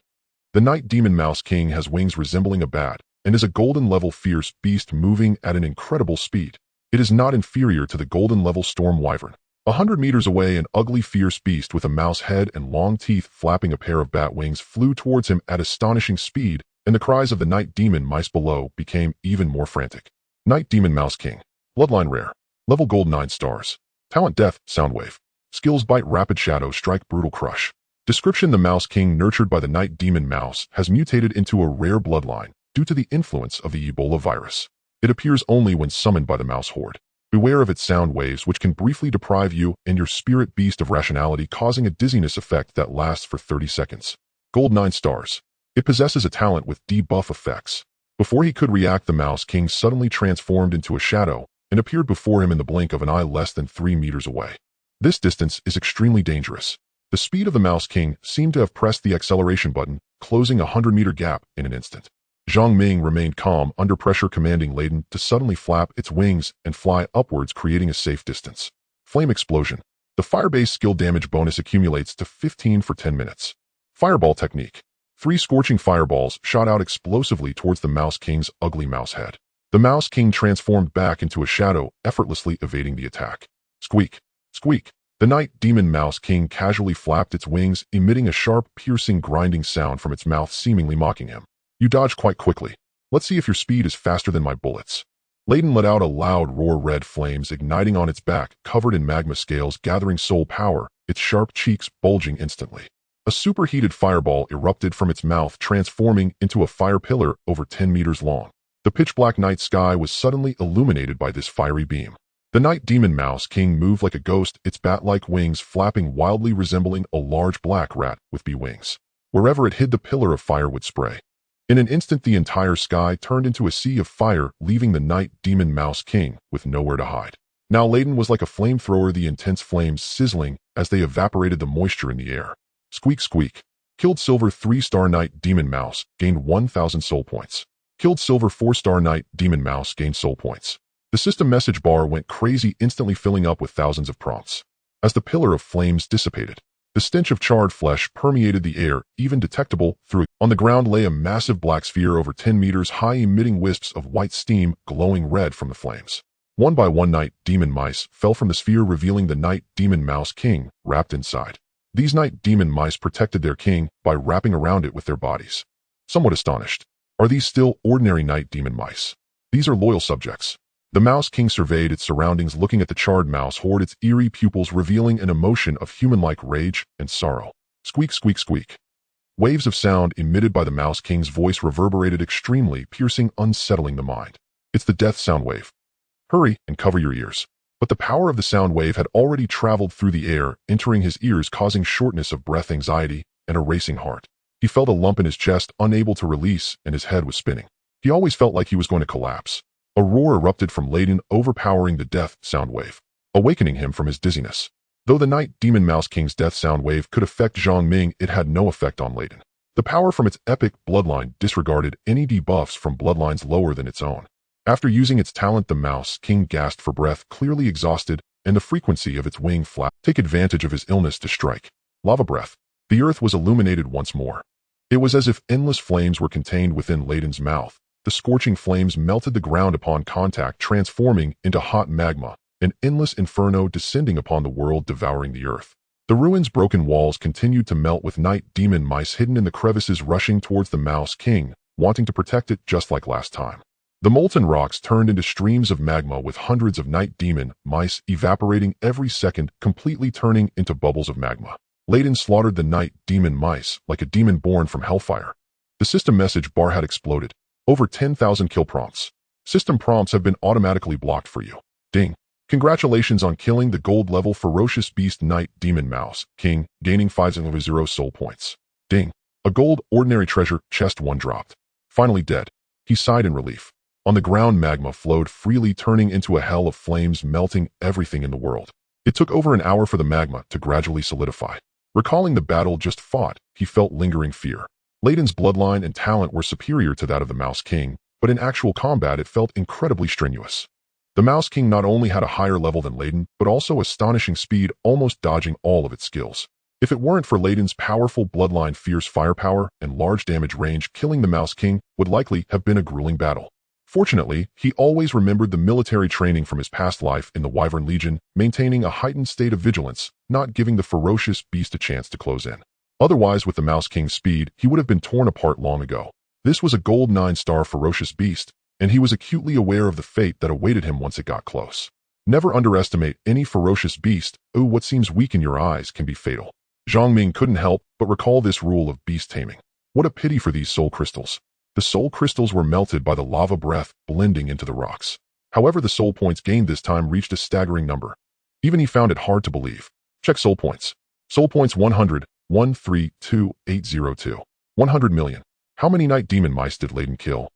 The night demon mouse king has wings resembling a bat and is a golden level fierce beast moving at an incredible speed. It is not inferior to the golden level storm wyvern. 100 meters away, an ugly fierce beast with a mouse head and long teeth flapping a pair of bat wings flew towards him at astonishing speed, and the cries of the night demon mice below became even more frantic. Night demon mouse king. Bloodline rare. Level gold 9 stars. Talent death, soundwave. Skills bite, rapid shadow strike, brutal crush. Description: the mouse king, nurtured by the night demon mouse, has mutated into a rare bloodline due to the influence of the Ebola virus. It appears only when summoned by the mouse horde. Beware of its sound waves, which can briefly deprive you and your spirit beast of rationality, causing a dizziness effect that lasts for 30 seconds. Gold 9 stars. It possesses a talent with debuff effects. Before he could react, the mouse king suddenly transformed into a shadow and appeared before him in the blink of an eye, less than 3 meters away. This distance is extremely dangerous. The speed of the mouse king seemed to have pressed the acceleration button, closing a 100-meter gap in an instant. Zhang Ming remained calm under pressure, commanding Layden to suddenly flap its wings and fly upwards, creating a safe distance. Flame explosion. The fire-based skill damage bonus accumulates to 15 for 10 minutes. Fireball technique. 3 scorching fireballs shot out explosively towards the mouse king's ugly mouse head. The mouse king transformed back into a shadow, effortlessly evading the attack. Squeak. The night demon mouse king casually flapped its wings, emitting a sharp, piercing, grinding sound from its mouth, seemingly mocking him. You dodged quite quickly. Let's see if your speed is faster than my bullets. Layden let out a loud roar, red flames igniting on its back, covered in magma scales, gathering soul power, its sharp cheeks bulging instantly. A superheated fireball erupted from its mouth, transforming into a fire pillar over 10 meters long. The pitch-black night sky was suddenly illuminated by this fiery beam. The night demon mouse king moved like a ghost, its bat-like wings flapping wildly, resembling a large black rat with bee wings. Wherever it hid, the pillar of fire would spray. In an instant, the entire sky turned into a sea of fire, leaving the night demon mouse king with nowhere to hide. Now Layden was like a flamethrower, the intense flames sizzling as they evaporated the moisture in the air. Squeak. Killed silver 3-star night demon mouse, gained 1,000 soul points. Killed silver 4-star night demon mouse, gained soul points. The system message bar went crazy, instantly filling up with thousands of prompts. As the pillar of flames dissipated, the stench of charred flesh permeated the air, even detectable through it. On the ground lay a massive black sphere over 10 meters high, emitting wisps of white steam, glowing red from the flames. One by one, night demon mice fell from the sphere, revealing the night demon mouse king wrapped inside. These night demon mice protected their king by wrapping around it with their bodies. Somewhat astonished. Are these still ordinary night demon mice? These are loyal subjects. The mouse king surveyed its surroundings, looking at the charred mouse horde, its eerie pupils revealing an emotion of human-like rage and sorrow. Squeak. Waves of sound emitted by the mouse king's voice reverberated, extremely piercing, unsettling the mind. It's the death sound wave. Hurry and cover your ears. But the power of the sound wave had already traveled through the air, entering his ears, causing shortness of breath, anxiety, and a racing heart. He felt a lump in his chest, unable to release, and his head was spinning. He always felt like he was going to collapse. A roar erupted from Layden, overpowering the death sound wave, awakening him from his dizziness. Though the Night Demon Mouse King's death sound wave could affect Zhang Ming, it had no effect on Layden. The power from its epic bloodline disregarded any debuffs from bloodlines lower than its own. After using its talent, the Mouse King gasped for breath, clearly exhausted, and the frequency of its wing flap take advantage of his illness to strike. Lava breath. The earth was illuminated once more. It was as if endless flames were contained within Layden's mouth. The scorching flames melted the ground upon contact, transforming into hot magma, an endless inferno descending upon the world, devouring the earth. The ruins' broken walls continued to melt, with night demon mice hidden in the crevices rushing towards the Mouse King, wanting to protect it just like last time. The molten rocks turned into streams of magma, with hundreds of night demon mice evaporating every second, completely turning into bubbles of magma. Layden slaughtered the night demon mice like a demon born from hellfire. The system message bar had exploded. Over 10,000 kill prompts. System prompts have been automatically blocked for you. Ding. Congratulations on killing the gold level ferocious beast Night Demon Mouse King, gaining 500 soul points. Ding. A gold ordinary treasure chest 1 dropped. Finally dead. He sighed in relief. On the ground, magma flowed freely, turning into a hell of flames, melting everything in the world. It took over an hour for the magma to gradually solidify. Recalling the battle just fought, he felt lingering fear. Layden's bloodline and talent were superior to that of the Mouse King, but in actual combat it felt incredibly strenuous. The Mouse King not only had a higher level than Layden, but also astonishing speed, almost dodging all of its skills. If it weren't for Layden's powerful bloodline, fierce firepower, and large damage range, killing the Mouse King would likely have been a grueling battle. Fortunately, he always remembered the military training from his past life in the Wyvern Legion, maintaining a heightened state of vigilance, not giving the ferocious beast a chance to close in. Otherwise, with the Mouse King's speed, he would have been torn apart long ago. This was a gold 9-star ferocious beast, and he was acutely aware of the fate that awaited him once it got close. Never underestimate any ferocious beast. What seems weak in your eyes can be fatal. Zhang Ming couldn't help but recall this rule of beast taming. What a pity for these soul crystals. The soul crystals were melted by the lava breath, blending into the rocks. However, the soul points gained this time reached a staggering number. Even he found it hard to believe. Check soul points. Soul points 100. 132,802. 100 million. How many night demon mice did Layden kill?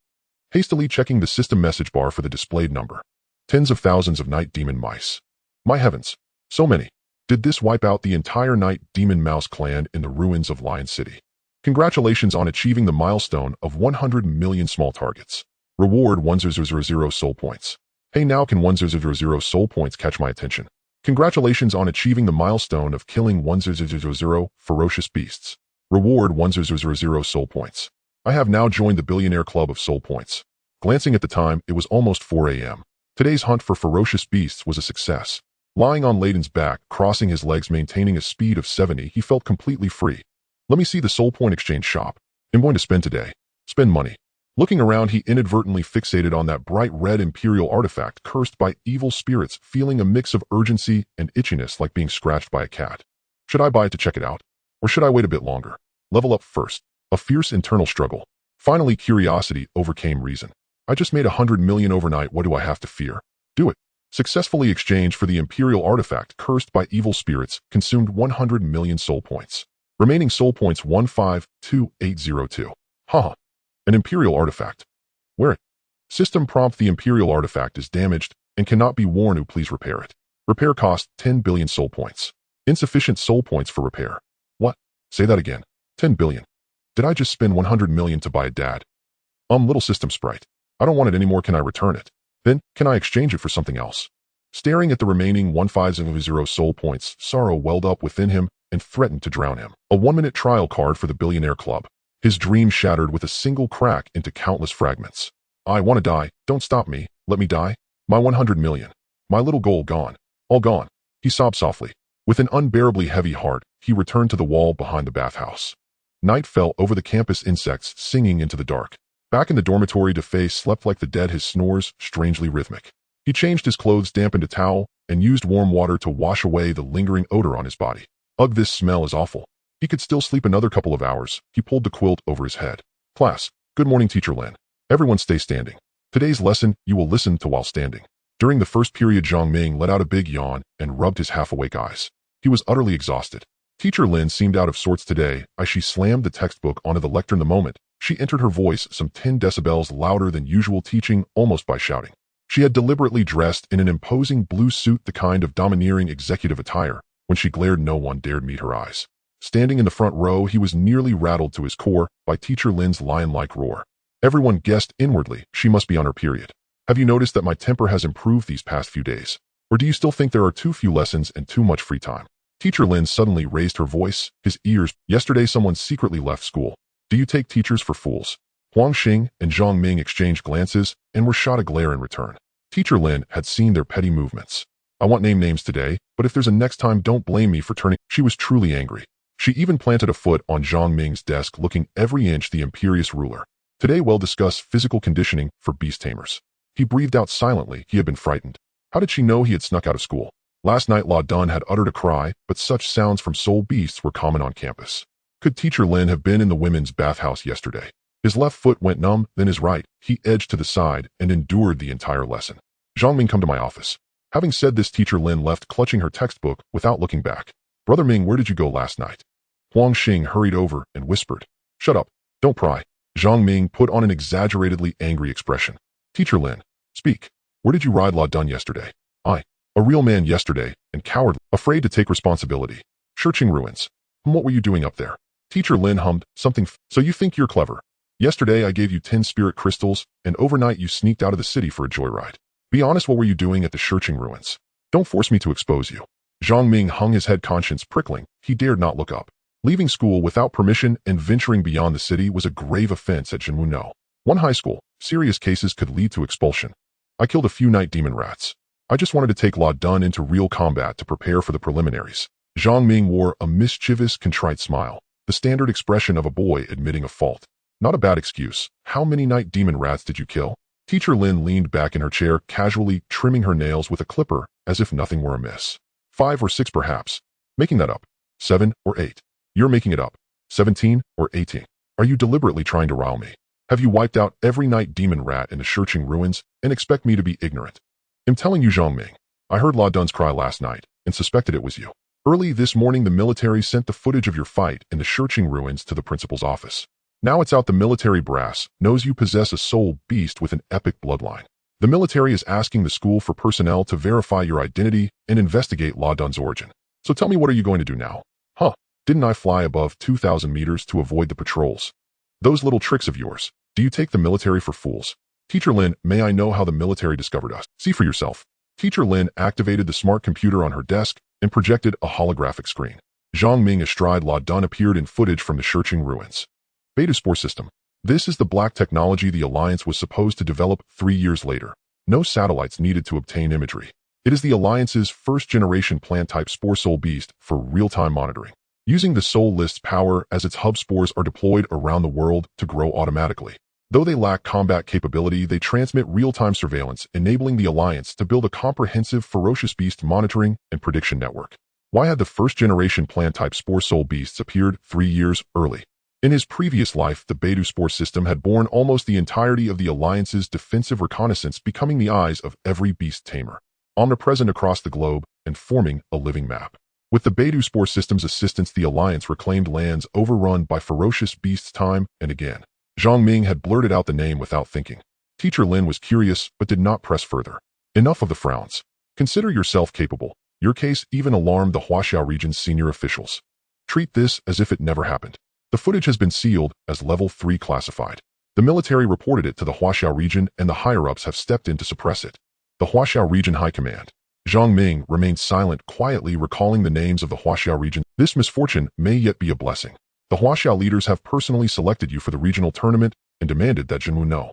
Hastily checking the system message bar for the displayed number. Tens of thousands of night demon mice. My heavens. So many. Did this wipe out the entire night demon mouse clan in the ruins of Lion City? Congratulations on achieving the milestone of 100 million small targets. Reward 1000 soul points. Hey, now can 1000 soul points catch my attention? Congratulations on achieving the milestone of killing 1000 ferocious beasts. Reward 1000 soul points. I have now joined the Billionaire Club of Soul Points. Glancing at the time, it was almost 4 a.m. Today's hunt for ferocious beasts was a success. Lying on Layden's back, crossing his legs, maintaining a speed of 70, he felt completely free. Let me see the soul point exchange shop. I'm going to spend today. Spend money. Looking around, he inadvertently fixated on that bright red imperial artifact cursed by evil spirits, feeling a mix of urgency and itchiness like being scratched by a cat. Should I buy it to check it out? Or should I wait a bit longer? Level up first. A fierce internal struggle. Finally, curiosity overcame reason. I just made 100 million overnight. What do I have to fear? Do it. Successfully exchanged for the imperial artifact cursed by evil spirits, consumed 100 million soul points. Remaining soul points 152,802. Haha. An imperial artifact. Wear it. System prompt: the imperial artifact is damaged and cannot be worn. Please repair it. Repair cost 10 billion soul points. Insufficient soul points for repair. What? Say that again. 10 billion. Did I just spend 100 million to buy a dad? Little system sprite. I don't want it anymore. Can I return it? Then, can I exchange it for something else? Staring at the remaining 150 soul points, sorrow welled up within him and threatened to drown him. A 1-minute trial card for the Billionaire Club. His dream shattered with a single crack into countless fragments. I want to die. Don't stop me. Let me die. My 100 million. My little goal gone. All gone. He sobbed softly. With an unbearably heavy heart, he returned to the wall behind the bathhouse. Night fell over the campus, insects singing into the dark. Back in the dormitory, DeFay slept like the dead, his snores strangely rhythmic. He changed his clothes, dampened a towel, and used warm water to wash away the lingering odor on his body. Ugh, this smell is awful. He could still sleep another couple of hours. He pulled the quilt over his head. Class, good morning, Teacher Lin. Everyone stay standing. Today's lesson, you will listen to while standing. During the first period, Zhang Ming let out a big yawn and rubbed his half-awake eyes. He was utterly exhausted. Teacher Lin seemed out of sorts today as she slammed the textbook onto the lectern. The moment she entered, her voice some 10 decibels louder than usual, teaching almost by shouting. She had deliberately dressed in an imposing blue suit, the kind of domineering executive attire When she glared, no one dared meet her eyes. Standing in the front row, he was nearly rattled to his core by Teacher Lin's lion-like roar. Everyone guessed inwardly she must be on her period. Have you noticed that my temper has improved these past few days? Or do you still think there are too few lessons and too much free time? Teacher Lin suddenly raised her voice, his ears. Yesterday someone secretly left school. Do you take teachers for fools? Huang Xing and Zhang Ming exchanged glances and were shot a glare in return. Teacher Lin had seen their petty movements. I won't name names today, but if there's a next time, don't blame me for turning. She was truly angry. She even planted a foot on Zhang Ming's desk, looking every inch the imperious ruler. Today we'll discuss physical conditioning for Beast Tamers. He breathed out silently. He had been frightened. How did she know he had snuck out of school? Last night La Dun had uttered a cry, but such sounds from soul beasts were common on campus. Could Teacher Lin have been in the women's bathhouse yesterday? His left foot went numb, then his right. He edged to the side and endured the entire lesson. Zhang Ming, come to my office. Having said this, Teacher Lin left, clutching her textbook without looking back. Brother Ming, where did you go last night? Huang Xing hurried over and whispered. Shut up. Don't pry. Zhang Ming put on an exaggeratedly angry expression. Teacher Lin, speak. Where did you ride La Dun yesterday? A real man yesterday, and cowardly, afraid to take responsibility. Searching ruins. What were you doing up there? Teacher Lin hummed, something. So you think you're clever. Yesterday I gave you 10 spirit crystals, and overnight you sneaked out of the city for a joyride. Be honest, what were you doing at the searching ruins? Don't force me to expose you. Zhang Ming hung his head, conscience prickling. He dared not look up. Leaving school without permission and venturing beyond the city was a grave offense at Jinwu. One high school. Serious cases could lead to expulsion. I killed a few night demon rats. I just wanted to take La Dun into real combat to prepare for the preliminaries. Zhang Ming wore a mischievous, contrite smile, the standard expression of a boy admitting a fault. Not a bad excuse. How many night demon rats did you kill? Teacher Lin leaned back in her chair, casually trimming her nails with a clipper, as if nothing were amiss. 5 or 6 perhaps. Making that up. 7 or 8. You're making it up. 17 or 18. Are you deliberately trying to rile me? Have you wiped out every night demon rat in the searching ruins and expect me to be ignorant? I'm telling you, Zhang Ming. I heard La Dun's cry last night and suspected it was you. Early this morning, the military sent the footage of your fight in the searching ruins to the principal's office. Now it's out. The military brass knows you possess a soul beast with an epic bloodline. The military is asking the school for personnel to verify your identity and investigate La Dun's origin. So tell me, what are you going to do now? Didn't I fly above 2,000 meters to avoid the patrols? Those little tricks of yours. Do you take the military for fools? Teacher Lin, may I know how the military discovered us? See for yourself. Teacher Lin activated the smart computer on her desk and projected a holographic screen. Zhang Ming astride La Dun appeared in footage from the searching ruins. Beta System. This is the black technology the Alliance was supposed to develop 3 years later. No satellites needed to obtain imagery. It is the Alliance's first-generation plant-type spore soul beast for real-time monitoring. Using the Soul List's power as its hub, spores are deployed around the world to grow automatically. Though they lack combat capability, they transmit real-time surveillance, enabling the Alliance to build a comprehensive ferocious beast monitoring and prediction network. Why had the first-generation plant-type spore soul beasts appeared 3 years early? In his previous life, the Beidou Spore system had borne almost the entirety of the Alliance's defensive reconnaissance, becoming the eyes of every beast tamer, omnipresent across the globe and forming a living map. With the Beidou Spore system's assistance, the Alliance reclaimed lands overrun by ferocious beasts time and again. Zhang Ming had blurted out the name without thinking. Teacher Lin was curious but did not press further. Enough of the frowns. Consider yourself capable. Your case even alarmed the Huaxiao region's senior officials. Treat this as if it never happened. The footage has been sealed as Level 3 classified. The military reported it to the Huaxiao region and the higher-ups have stepped in to suppress it. The Huaxiao region High Command. Zhang Ming remained silent, quietly recalling the names of the Huaxiao region. This misfortune may yet be a blessing. The Huaxiao leaders have personally selected you for the regional tournament and demanded that Jinwu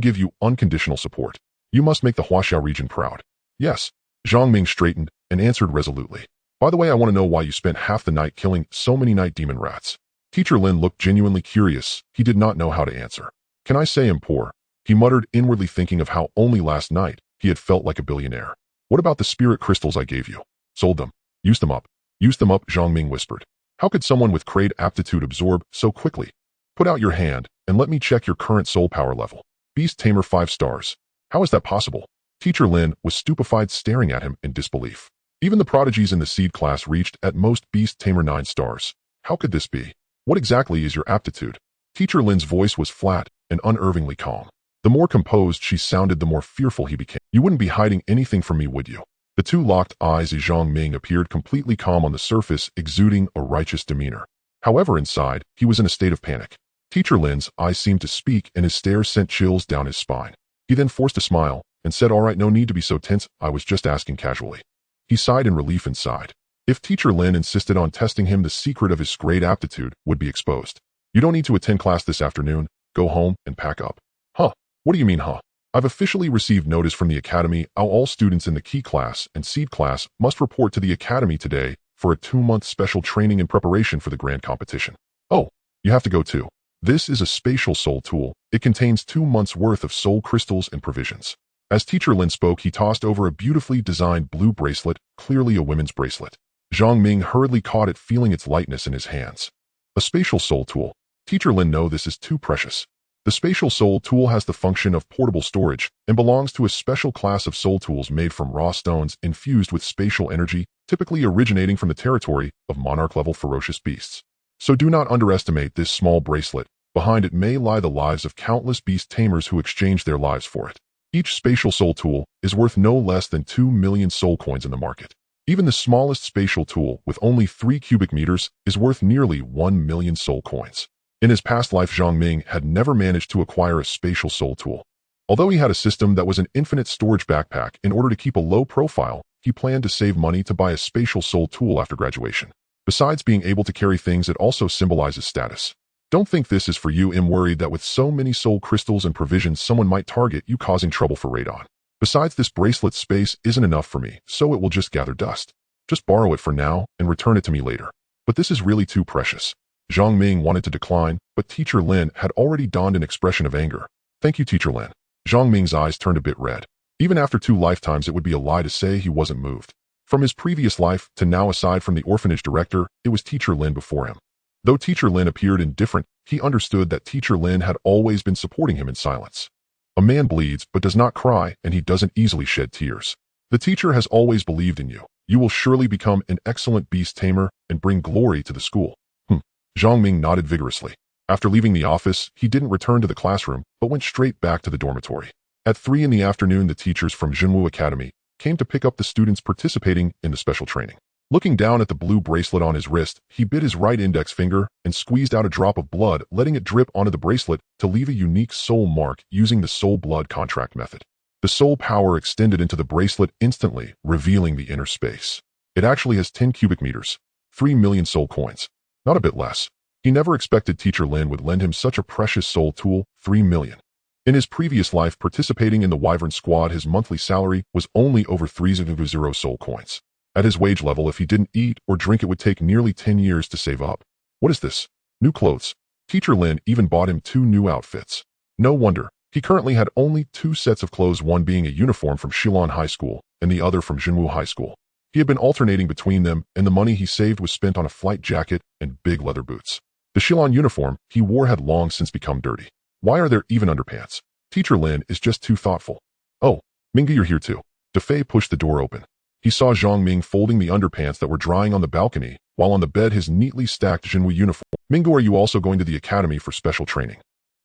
give you unconditional support. You must make the Huaxiao region proud. Yes. Zhang Ming straightened and answered resolutely. By the way, I want to know why you spent half the night killing so many night demon rats. Teacher Lin looked genuinely curious. He did not know how to answer. Can I say I'm poor? He muttered, inwardly thinking of how only last night he had felt like a billionaire. What about the spirit crystals I gave you? Sold them. Used them up. Used them up, Zhang Ming whispered. How could someone with great aptitude absorb so quickly? Put out your hand and let me check your current soul power level. Beast Tamer 5 stars. How is that possible? Teacher Lin was stupefied, staring at him in disbelief. Even the prodigies in the seed class reached at most Beast Tamer 9 stars. How could this be? What exactly is your aptitude? Teacher Lin's voice was flat and unervingly calm. The more composed she sounded, the more fearful he became. You wouldn't be hiding anything from me, would you? The two locked eyes as Zhang Ming appeared completely calm on the surface, exuding a righteous demeanor. However, inside, he was in a state of panic. Teacher Lin's eyes seemed to speak, and his stare sent chills down his spine. He then forced a smile and said, "All right, no need to be so tense. I was just asking casually." He sighed in relief inside. If Teacher Lin insisted on testing him, the secret of his great aptitude would be exposed. "You don't need to attend class this afternoon. Go home and pack up." "Huh? What do you mean, huh?" "I've officially received notice from the academy. All students in the Key class and Seed class must report to the academy today for a 2-month special training in preparation for the grand competition." "Oh, you have to go too." "This is a spatial soul tool. It contains 2 months' worth of soul crystals and provisions." As Teacher Lin spoke, he tossed over a beautifully designed blue bracelet, clearly a women's bracelet. Zhang Ming hurriedly caught it, feeling its lightness in his hands. A spatial soul tool. Teacher Lin, no, this is too precious. The spatial soul tool has the function of portable storage and belongs to a special class of soul tools made from raw stones infused with spatial energy, typically originating from the territory of monarch-level ferocious beasts. So do not underestimate this small bracelet. Behind it may lie the lives of countless beast tamers who exchanged their lives for it. Each spatial soul tool is worth no less than 2 million soul coins in the market. Even the smallest spatial tool, with only 3 cubic meters, is worth nearly 1 million soul coins. In his past life, Zhang Ming had never managed to acquire a spatial soul tool. Although he had a system that was an infinite storage backpack, in order to keep a low profile, he planned to save money to buy a spatial soul tool after graduation. Besides being able to carry things, it also symbolizes status. Don't think this is for you. I'm worried that with so many soul crystals and provisions, someone might target you, causing trouble for Radon. Besides, this bracelet space isn't enough for me, so it will just gather dust. Just borrow it for now and return it to me later. But this is really too precious. Zhang Ming wanted to decline, but Teacher Lin had already donned an expression of anger. "Thank you, Teacher Lin." Zhang Ming's eyes turned a bit red. Even after 2 lifetimes, it would be a lie to say he wasn't moved. From his previous life to now, aside from the orphanage director, it was Teacher Lin before him. Though Teacher Lin appeared indifferent, he understood that Teacher Lin had always been supporting him in silence. A man bleeds but does not cry, and he doesn't easily shed tears. The teacher has always believed in you. You will surely become an excellent beast tamer and bring glory to the school. Zhang Ming nodded vigorously. After leaving the office, he didn't return to the classroom, but went straight back to the dormitory. At 3 in the afternoon, the teachers from Jinwu Academy came to pick up the students participating in the special training. Looking down at the blue bracelet on his wrist, he bit his right index finger and squeezed out a drop of blood, letting it drip onto the bracelet to leave a unique soul mark using the soul blood contract method. The soul power extended into the bracelet instantly, revealing the inner space. It actually has 10 cubic meters, 3 million soul coins. Not a bit less. He never expected Teacher Lin would lend him such a precious soul tool, 3 million. In his previous life, participating in the Wyvern Squad, his monthly salary was only over 300 soul coins. At his wage level, if he didn't eat or drink, it would take nearly 10 years to save up. What is this? New clothes. Teacher Lin even bought him 2 new outfits. No wonder. He currently had only 2 sets of clothes, one being a uniform from Shilon High School and the other from Jinwu High School. He had been alternating between them, and the money he saved was spent on a flight jacket and big leather boots. The Shilon uniform he wore had long since become dirty. Why are there even underpants? Teacher Lin is just too thoughtful. "Oh, Minga, you're here too." Defei pushed the door open. He saw Zhang Ming folding the underpants that were drying on the balcony, while on the bed his neatly stacked Jinwu uniform. "Mingo, are you also going to the academy for special training?"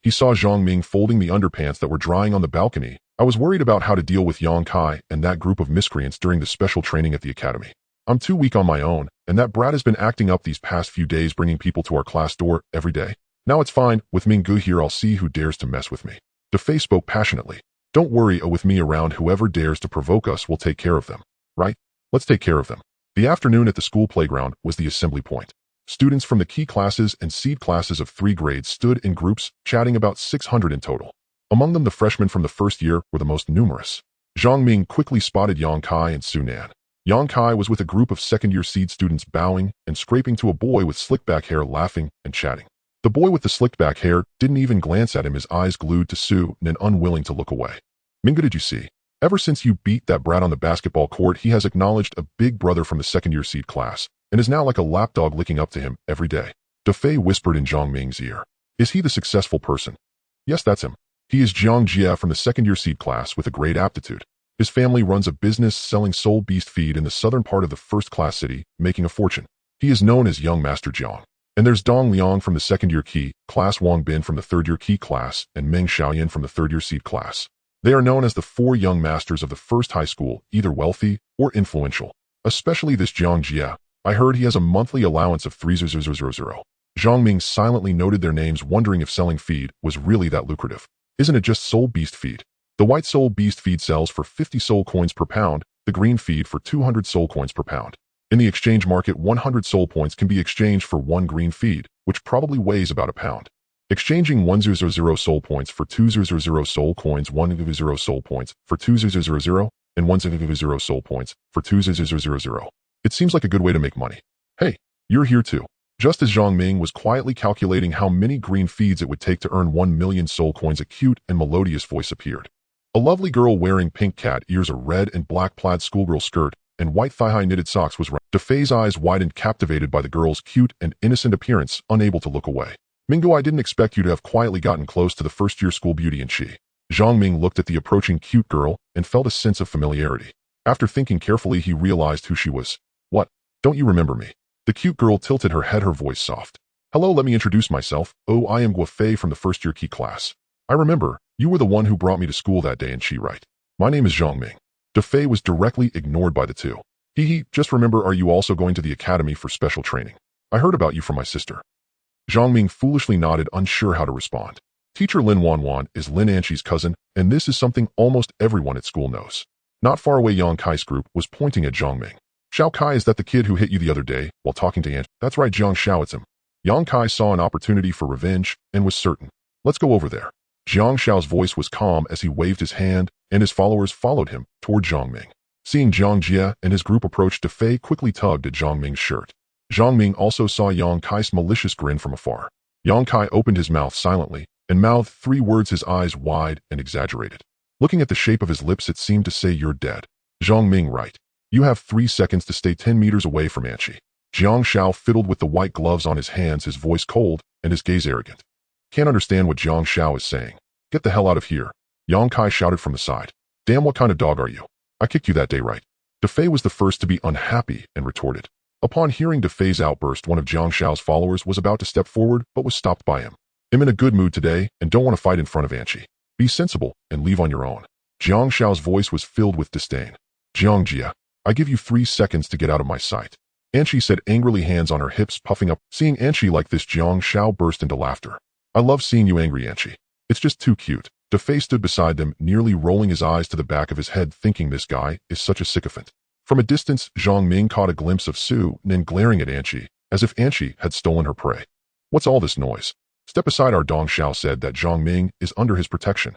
He saw Zhang Ming folding the underpants that were drying on the balcony. "I was worried about how to deal with Yang Kai and that group of miscreants during the special training at the academy. I'm too weak on my own, and that brat has been acting up these past few days, bringing people to our class door every day. Now it's fine. With Minggu here, I'll see who dares to mess with me." Defei spoke passionately. "Don't worry, with me around, whoever dares to provoke us will take care of them. Right? Let's take care of them." The afternoon at the school playground was the assembly point. Students from the Key classes and Seed classes of 3 grades stood in groups, chatting, about 600 in total. Among them, the freshmen from the first year were the most numerous. Zhang Ming quickly spotted Yang Kai and Su Nan. Yang Kai was with a group of second-year Seed students, bowing and scraping to a boy with slicked-back hair, laughing and chatting. The boy with the slicked-back hair didn't even glance at him, his eyes glued to Su Nan, unwilling to look away. "Minga, did you see? Ever since you beat that brat on the basketball court, he has acknowledged a big brother from the second-year Seed class, and is now like a lapdog licking up to him every day." Defei whispered in Zhang Ming's ear. "Is he the successful person?" "Yes, that's him. He is Jiang Jia from the second-year Seed class with a great aptitude. His family runs a business selling soul beast feed in the southern part of the first-class city, making a fortune. He is known as Young Master Jiang. And there's Dong Liang from the second-year Key class, Wang Bin from the third-year Key class, and Meng Xiaoyan from the third-year Seed class. They are known as the four young masters of the first high school, either wealthy or influential. Especially this Jiang Jia. I heard he has a monthly allowance of 3,000. Zhang Ming silently noted their names, wondering if selling feed was really that lucrative. Isn't it just soul beast feed? The white soul beast feed sells for 50 soul coins per pound, the green feed for 200 soul coins per pound. In the exchange market, 100 soul points can be exchanged for one green feed, which probably weighs about a pound. Exchanging 1,000 soul points for 2,000 soul coins, 1,000 soul points for 2,000, and 1,000 soul points for 2,000. It seems like a good way to make money. Hey, you're here too. Just as Zhang Ming was quietly calculating how many green feeds it would take to earn 1,000,000 soul coins, a cute and melodious voice appeared. A lovely girl wearing pink cat ears, a red and black plaid schoolgirl skirt, and white thigh-high knitted socks was Defei's eyes widened, captivated by the girl's cute and innocent appearance, unable to look away. Mingo, I didn't expect you to have quietly gotten close to the first-year school beauty in Chi. Zhang Ming looked at the approaching cute girl and felt a sense of familiarity. After thinking carefully, he realized who she was. What? Don't you remember me? The cute girl tilted her head, her voice soft. Hello, let me introduce myself. Oh, I am Guofei from the first-year Qi class. I remember, you were the one who brought me to school that day in Qi, right? My name is Zhang Ming. Defei was directly ignored by the two. Just remember, are you also going to the academy for special training? I heard about you from my sister. Zhang Ming foolishly nodded, unsure how to respond. Teacher Lin Wanwan is Lin Anqi's cousin, and this is something almost everyone at school knows. Not far away, Yang Kai's group was pointing at Zhang Ming. Xiao Kai, is that the kid who hit you the other day while talking to Anqi? That's right, Jiang Xiao, it's him. Yang Kai saw an opportunity for revenge and was certain. Let's go over there. Jiang Xiao's voice was calm as he waved his hand, and his followers followed him toward Zhang Ming. Seeing Jiang Jia and his group approach, Defei quickly tugged at Zhang Ming's shirt. Zhang Ming also saw Yang Kai's malicious grin from afar. Yang Kai opened his mouth silently and mouthed 3 words, his eyes wide and exaggerated. Looking at the shape of his lips, it seemed to say, "You're dead." Zhang Ming, right. You have 3 seconds to stay 10 meters away from Anqi. Jiang Xiao fiddled with the white gloves on his hands, his voice cold and his gaze arrogant. Can't understand what Jiang Xiao is saying. Get the hell out of here. Yang Kai shouted from the side. Damn, what kind of dog are you? I kicked you that day, right? Defei was the first to be unhappy and retorted. Upon hearing Defei's outburst, one of Jiang Xiao's followers was about to step forward but was stopped by him. I'm in a good mood today and don't want to fight in front of Anqi. Be sensible and leave on your own. Jiang Xiao's voice was filled with disdain. Jiang Jia, I give you 3 seconds to get out of my sight. Anqi said angrily, hands on her hips, puffing up. Seeing Anqi like this, Jiang Xiao burst into laughter. I love seeing you angry, Anqi. It's just too cute. Defei stood beside them, nearly rolling his eyes to the back of his head, thinking this guy is such a sycophant. From a distance, Zhang Ming caught a glimpse of Su Nin glaring at Anqi, as if Anqi had stolen her prey. What's all this noise? Step aside, our Dong Xiao said that Zhang Ming is under his protection.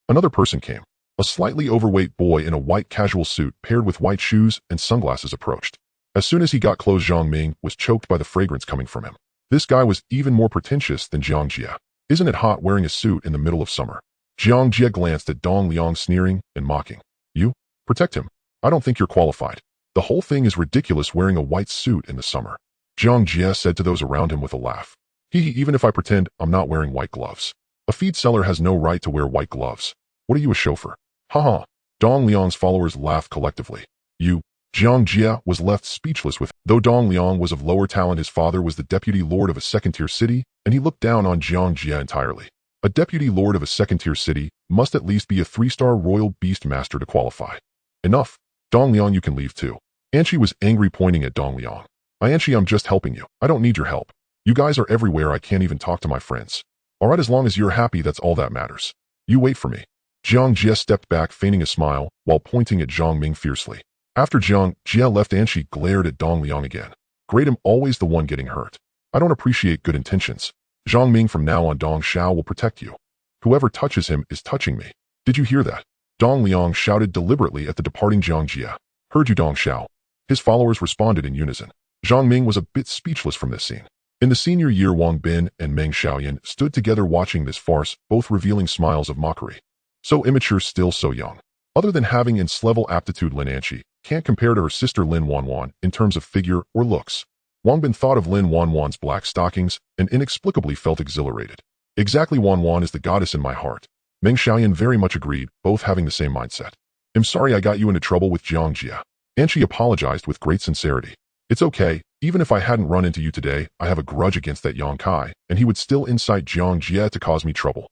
Another person came. A slightly overweight boy in a white casual suit paired with white shoes and sunglasses approached. As soon as he got close, Zhang Ming was choked by the fragrance coming from him. This guy was even more pretentious than Jiang Jia. Isn't it hot wearing a suit in the middle of summer? Jiang Jia glanced at Dong Liang, sneering and mocking. You? Protect him. I don't think you're qualified. The whole thing is ridiculous, wearing a white suit in the summer. Jiang Jia said to those around him with a laugh. Even if I pretend I'm not wearing white gloves. A feed seller has no right to wear white gloves. What are you, a chauffeur? Haha. Dong Liang's followers laughed collectively. You? Jiang Jia was left speechless with. Though Dong Liang was of lower talent, his father was the deputy lord of a second-tier city, and he looked down on Jiang Jia entirely. A deputy lord of a second-tier city must at least be a 3-star royal beast master to qualify. Enough. Dong Liang, you can leave too. Anqi was angry, pointing at Dong Liang. Anqi, I'm just helping you. I don't need your help. You guys are everywhere. I can't even talk to my friends. Alright, as long as you're happy, that's all that matters. You wait for me. Jiang Jia stepped back, feigning a smile, while pointing at Zhang Ming fiercely. After Jiang Jia left, Anqi glared at Dong Liang again. Great, I'm always the one getting hurt. I don't appreciate good intentions. Zhang Ming, from now on, Dong Xiao will protect you. Whoever touches him is touching me. Did you hear that? Dong Liang shouted deliberately at the departing Jiang Jia. Heard you, Dong Xiao. His followers responded in unison. Zhang Ming was a bit speechless from this scene. In the senior year, Wang Bin and Meng Xiaoyan stood together watching this farce, both revealing smiles of mockery. So immature, still so young. Other than having ins-level aptitude, Lin Anqi can't compare to her sister Lin Wanwan in terms of figure or looks. Wang Bin thought of Lin Wanwan's black stockings and inexplicably felt exhilarated. Exactly, Wanwan is the goddess in my heart. Meng Xiaoyan very much agreed, both having the same mindset. I'm sorry I got you into trouble with Jiang Jia. Anqi apologized with great sincerity. It's okay, even if I hadn't run into you today, I have a grudge against that Yang Kai, and he would still incite Jiang Jia to cause me trouble.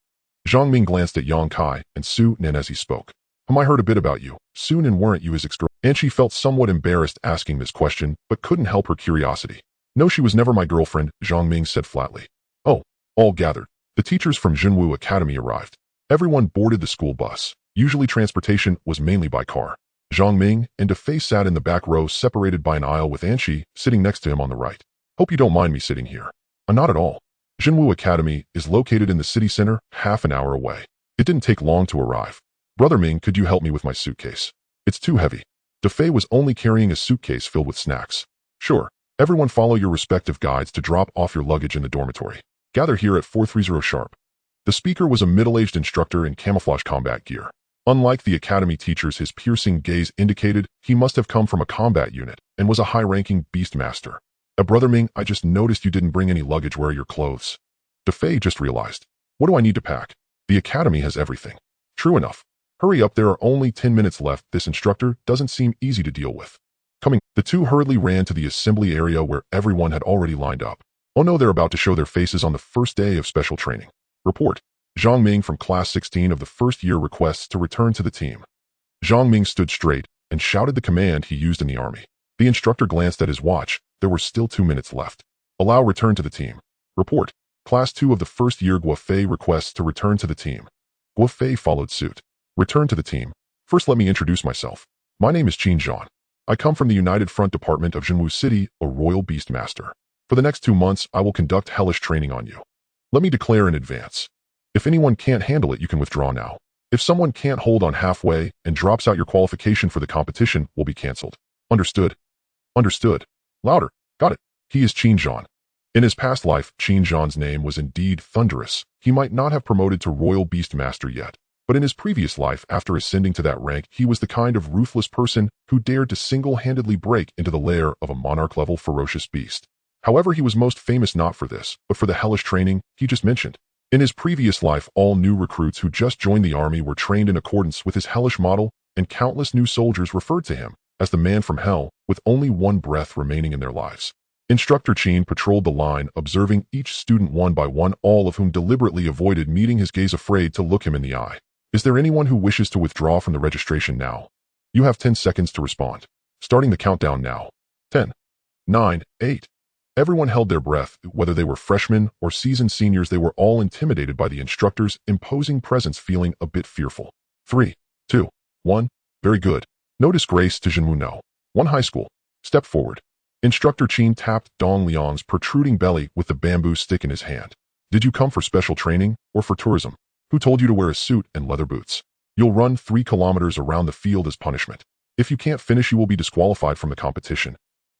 Zhang Ming glanced at Yang Kai and Su Nen as he spoke. I heard a bit about you. Su Nen, weren't you his ex-girl? And she felt somewhat embarrassed asking this question, but couldn't help her curiosity. No, she was never my girlfriend, Zhang Ming said flatly. Oh, all gathered. The teachers from Jinwu Academy arrived. Everyone boarded the school bus. Usually transportation was mainly by car. Zhang Ming and Defei sat in the back row separated by an aisle with Anshi sitting next to him on the right. Hope you don't mind me sitting here. Not at all. Jinwu Academy is located in the city center, half an hour away. It didn't take long to arrive. Brother Ming, could you help me with my suitcase? It's too heavy. Defei was only carrying a suitcase filled with snacks. Sure. Everyone follow your respective guides to drop off your luggage in the dormitory. Gather here at 430 sharp. The speaker was a middle-aged instructor in camouflage combat gear. Unlike the academy teachers, his piercing gaze indicated he must have come from a combat unit and was a high-ranking beast master. Brother Ming, I just noticed you didn't bring any luggage. Where are your clothes? Defei just realized. What do I need to pack? The academy has everything. True enough. Hurry up, there are only 10 minutes left. This instructor doesn't seem easy to deal with. Coming, the two hurriedly ran to the assembly area where everyone had already lined up. Oh no, they're about to show their faces on the first day of special training. Report. Zhang Ming from class 16 of the first year requests to return to the team. Zhang Ming stood straight and shouted the command he used in the army. The instructor glanced at his watch. There were still 2 minutes left. Allow return to the team. Report. Class 2 of the first year Guofei requests to return to the team. Guofei followed suit. Return to the team. First let me introduce myself. My name is Qin Zhan. I come from the United Front Department of Jinwu City, a royal beast master. For the next 2 months, I will conduct hellish training on you. Let me declare in advance. If anyone can't handle it, you can withdraw now. If someone can't hold on halfway and drops out, your qualification for the competition will be cancelled. Understood? Understood. Louder. Got it. He is Qin Zhan. In his past life, Qin Zhan's name was indeed thunderous. He might not have promoted to royal beast master yet, but in his previous life, after ascending to that rank, he was the kind of ruthless person who dared to single-handedly break into the lair of a monarch-level ferocious beast. However, he was most famous not for this, but for the hellish training he just mentioned. In his previous life, all new recruits who just joined the army were trained in accordance with his hellish model, and countless new soldiers referred to him as the man from hell, with only one breath remaining in their lives. Instructor Qin patrolled the line, observing each student one by one, all of whom deliberately avoided meeting his gaze, afraid to look him in the eye. Is there anyone who wishes to withdraw from the registration now? You have 10 seconds to respond. Starting the countdown now. 10, 9, 8. Everyone held their breath. Whether they were freshmen or seasoned seniors, they were all intimidated by the instructor's imposing presence, feeling a bit fearful. 3, 2, 1. Very good. No disgrace to Jinwu, no. 1 high school. Step forward. Instructor Qin tapped Dong Liang's protruding belly with the bamboo stick in his hand. Did you come for special training or for tourism? Who told you to wear a suit and leather boots? You'll run 3 kilometers around the field as punishment. If you can't finish, you will be disqualified from the competition.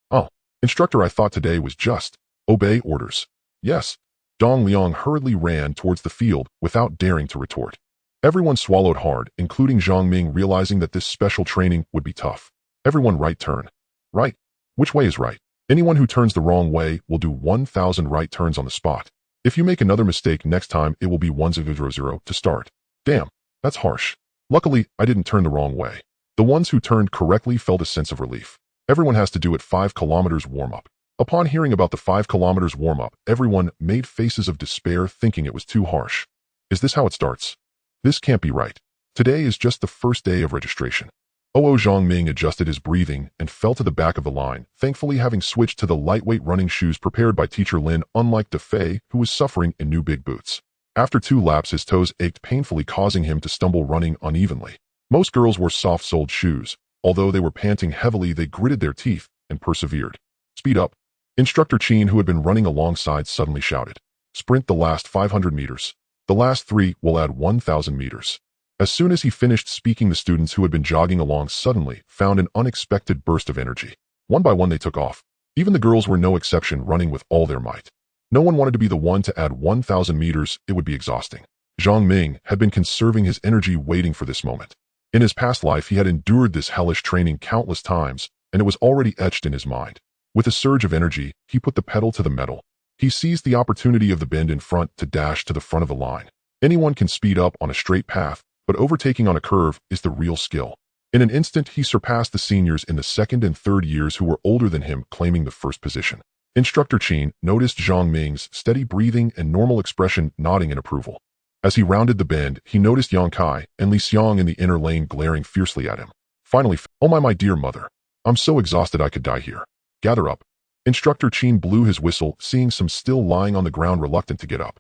Oh, instructor, I thought today was just obey orders. Yes. Dong Liang hurriedly ran towards the field without daring to retort. Everyone swallowed hard, including Zhang Ming, realizing that this special training would be tough. Everyone right turn. Right. Which way is right? Anyone who turns the wrong way will do 1,000 right turns on the spot. If you make another mistake next time, it will be 100 to start. Damn, that's harsh. Luckily, I didn't turn the wrong way. The ones who turned correctly felt a sense of relief. Everyone has to do it 5 kilometers warm-up. Upon hearing about the 5 kilometers warm-up, everyone made faces of despair, thinking it was too harsh. Is this how it starts? This can't be right. Today is just the first day of registration. Zhang Ming adjusted his breathing and fell to the back of the line, thankfully having switched to the lightweight running shoes prepared by Teacher Lin, unlike Defei, who was suffering in new big boots. After 2 laps, his toes ached painfully, causing him to stumble, running unevenly. Most girls wore soft-soled shoes. Although they were panting heavily, they gritted their teeth and persevered. Speed up. Instructor Qin, who had been running alongside, suddenly shouted. Sprint the last 500 meters. The last 3 will add 1,000 meters. As soon as he finished speaking, the students who had been jogging along suddenly found an unexpected burst of energy. One by one they took off. Even the girls were no exception, running with all their might. No one wanted to be the one to add 1,000 meters, it would be exhausting. Zhang Ming had been conserving his energy, waiting for this moment. In his past life, he had endured this hellish training countless times, and it was already etched in his mind. With a surge of energy, he put the pedal to the metal. He seized the opportunity of the bend in front to dash to the front of the line. Anyone can speed up on a straight path, but overtaking on a curve is the real skill. In an instant, he surpassed the seniors in the 2nd and 3rd years who were older than him, claiming the 1st position. Instructor Qin noticed Zhang Ming's steady breathing and normal expression, nodding in approval. As he rounded the bend, he noticed Yang Kai and Li Xiang in the inner lane glaring fiercely at him. Finally, oh my dear mother. I'm so exhausted I could die here. Gather up. Instructor Qin blew his whistle, seeing some still lying on the ground reluctant to get up.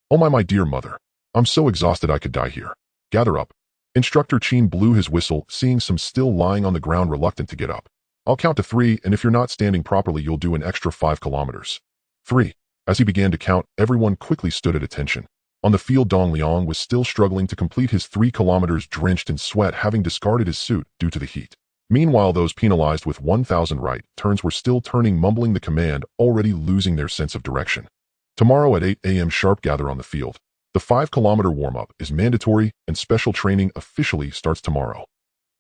Oh my dear mother. I'm so exhausted I could die here. Gather up. Instructor Qin blew his whistle, seeing some still lying on the ground reluctant to get up. I'll count to 3, and if you're not standing properly you'll do an extra 5 kilometers. 3. As he began to count, everyone quickly stood at attention. On the field, Dong Liang was still struggling to complete his 3 kilometers, drenched in sweat, having discarded his suit due to the heat. Meanwhile, those penalized with 1,000 right turns were still turning, mumbling the command, already losing their sense of direction. Tomorrow at 8 a.m. sharp, gather on the field. The 5-kilometer warm-up is mandatory, and special training officially starts tomorrow.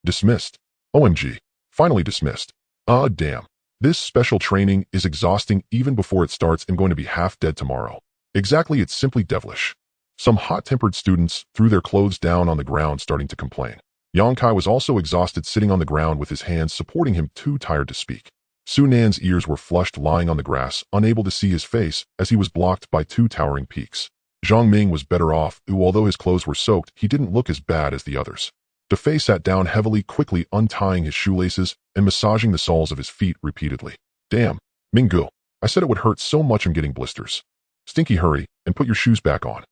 Dismissed. OMG. Finally dismissed. Damn. This special training is exhausting even before it starts. I'm going to be half dead tomorrow. Exactly, it's simply devilish. Some hot-tempered students threw their clothes down on the ground, starting to complain. Yang Kai was also exhausted, sitting on the ground with his hands supporting him, too tired to speak. Su Nan's ears were flushed, lying on the grass, unable to see his face as he was blocked by 2 towering peaks. Zhang Ming was better off, although his clothes were soaked, he didn't look as bad as the others. Defei sat down heavily, quickly untying his shoelaces and massaging the soles of his feet repeatedly. Damn, Minggu. I said it would hurt so much. I'm getting blisters. Stinky, hurry and put your shoes back on.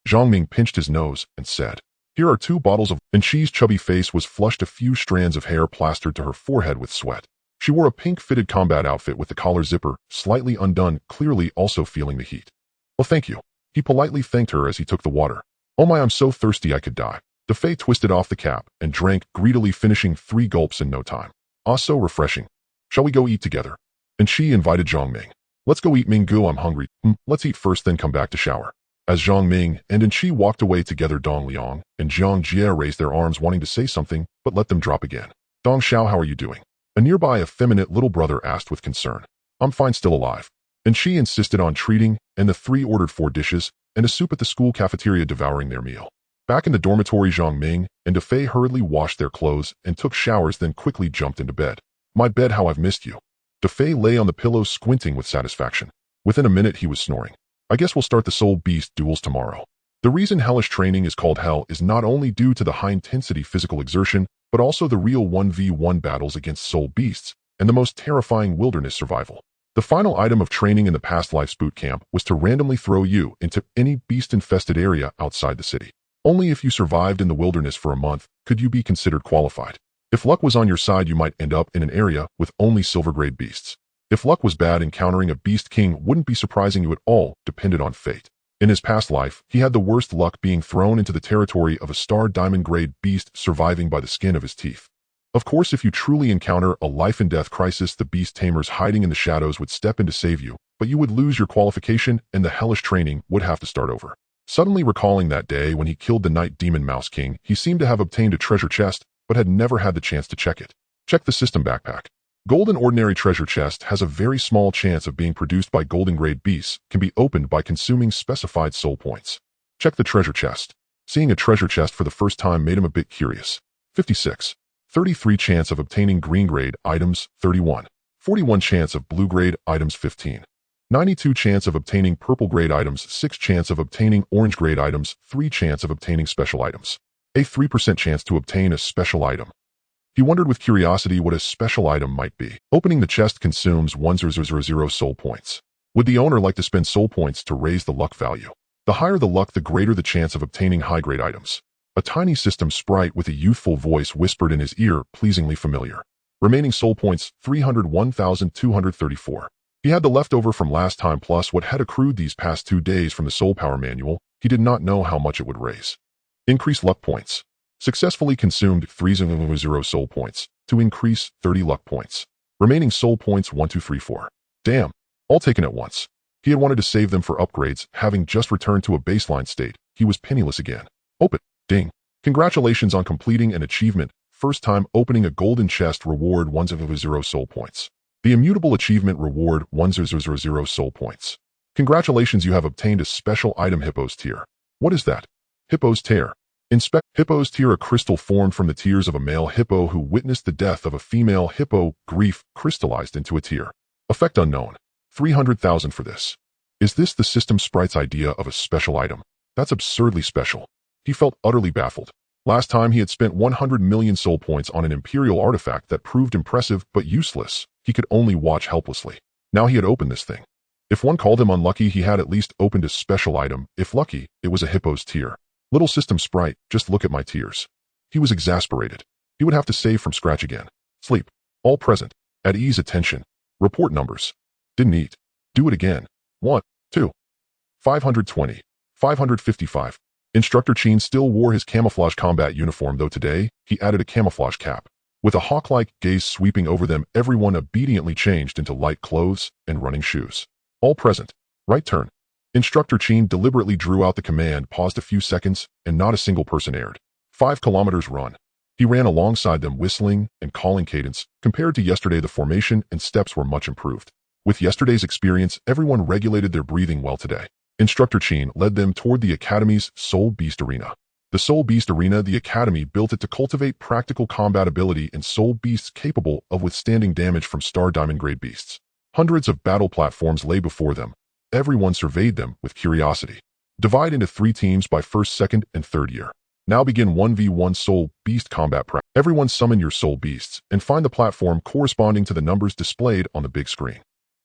Zhang Ming pinched his nose and said, Here are 2 bottles of... And Shi's chubby face was flushed, a few strands of hair plastered to her forehead with sweat. She wore a pink-fitted combat outfit with the collar zipper slightly undone, clearly also feeling the heat. Well, thank you. He politely thanked her as he took the water. Oh my, I'm so thirsty I could die. Defei twisted off the cap and drank greedily, finishing 3 gulps in no time. Ah, so refreshing. Shall we go eat together? And Shi invited Zhang Ming. Let's go eat, Minggu. I'm hungry. Let's eat first, then come back to shower. As Zhang Ming and Shi walked away together, Dong Liang and Jiang Jie raised their arms, wanting to say something, but let them drop again. Dong Xiao, how are you doing? A nearby effeminate little brother asked with concern. I'm fine, still alive. And Shi insisted on treating, and the 3 ordered 4 dishes and a soup at the school cafeteria, devouring their meal. Back in the dormitory, Zhang Ming and Defei hurriedly washed their clothes and took showers, then quickly jumped into bed. My bed, how I've missed you. Defei lay on the pillow, squinting with satisfaction. Within a minute he was snoring. I guess we'll start the Soul Beast duels tomorrow. The reason hellish training is called hell is not only due to the high-intensity physical exertion, but also the real 1v1 battles against soul beasts and the most terrifying wilderness survival. The final item of training in the past lives boot camp was to randomly throw you into any beast-infested area outside the city. Only if you survived in the wilderness for a month could you be considered qualified. If luck was on your side, you might end up in an area with only silver-grade beasts. If luck was bad, encountering a beast king wouldn't be surprising you at all, depended on fate. In his past life, he had the worst luck, being thrown into the territory of a star diamond-grade beast, surviving by the skin of his teeth. Of course, if you truly encounter a life-and-death crisis, the Beast Tamers hiding in the shadows would step in to save you, but you would lose your qualification and the hellish training would have to start over. Suddenly recalling that day when he killed the Night Demon Mouse King, he seemed to have obtained a treasure chest, but had never had the chance to check it. Check the system backpack. Golden ordinary treasure chest has a very small chance of being produced by golden grade beasts, can be opened by consuming specified soul points. Check the treasure chest. Seeing a treasure chest for the first time made him a bit curious. 56. 33 chance of obtaining green grade items, 31. 41 chance of blue grade items, 15. 92 chance of obtaining purple grade items, 6 chance of obtaining orange grade items, 3 chance of obtaining special items. A 3% chance to obtain a special item. He wondered with curiosity what a special item might be. Opening the chest consumes 1000 soul points. Would the owner like to spend soul points to raise the luck value? The higher the luck, the greater the chance of obtaining high-grade items. A tiny system sprite with a youthful voice whispered in his ear, pleasingly familiar. Remaining soul points, 301,234. He had the leftover from last time plus what had accrued these past 2 days from the soul power manual. He did not know how much it would raise. Increase luck points. Successfully consumed 300 soul points to increase 30 luck points. Remaining soul points 1, 2, 3, 4. Damn, all taken at once. He had wanted to save them for upgrades, having just returned to a baseline state. He was penniless again. Open. Ding. Congratulations on completing an achievement. First time opening a golden chest, reward 100 soul points. The immutable achievement reward 100 soul points. Congratulations, you have obtained a special item, Hippo's Tear. What is that? Hippo's Tear. Inspect Hippo's Tear, a crystal formed from the tears of a male hippo who witnessed the death of a female hippo. Grief crystallized into a tear. Effect unknown. 300,000 for this. Is this the system sprite's idea of a special item? That's absurdly special. He felt utterly baffled. Last time he had spent 100 million soul points on an Imperial artifact that proved impressive but useless. He could only watch helplessly. Now he had opened this thing. If one called him unlucky, he had at least opened a special item. If lucky, it was a hippo's tear. Little system sprite, just look at my tears. He was exasperated. He would have to save from scratch again. Sleep. All present. At ease, attention. Report numbers. Didn't eat. Do it again. 1, 2. 520. 555. Instructor Chin still wore his camouflage combat uniform, though today he added a camouflage cap. With a hawk-like gaze sweeping over them, everyone obediently changed into light clothes and running shoes. All present. Right turn. Instructor Chin deliberately drew out the command, paused a few seconds, and not a single person aired. 5 kilometers run. He ran alongside them, whistling and calling cadence. Compared to yesterday, the formation and steps were much improved. With yesterday's experience, everyone regulated their breathing well today. Instructor Chin led them toward the Academy's Soul Beast Arena. The Soul Beast Arena, the Academy built it to cultivate practical combat ability in soul beasts capable of withstanding damage from star diamond grade beasts. Hundreds of battle platforms lay before them. Everyone surveyed them with curiosity. Divide into 3 teams by first, second, and third year. Now begin 1v1 soul beast combat practice. Everyone summon your soul beasts and find the platform corresponding to the numbers displayed on the big screen.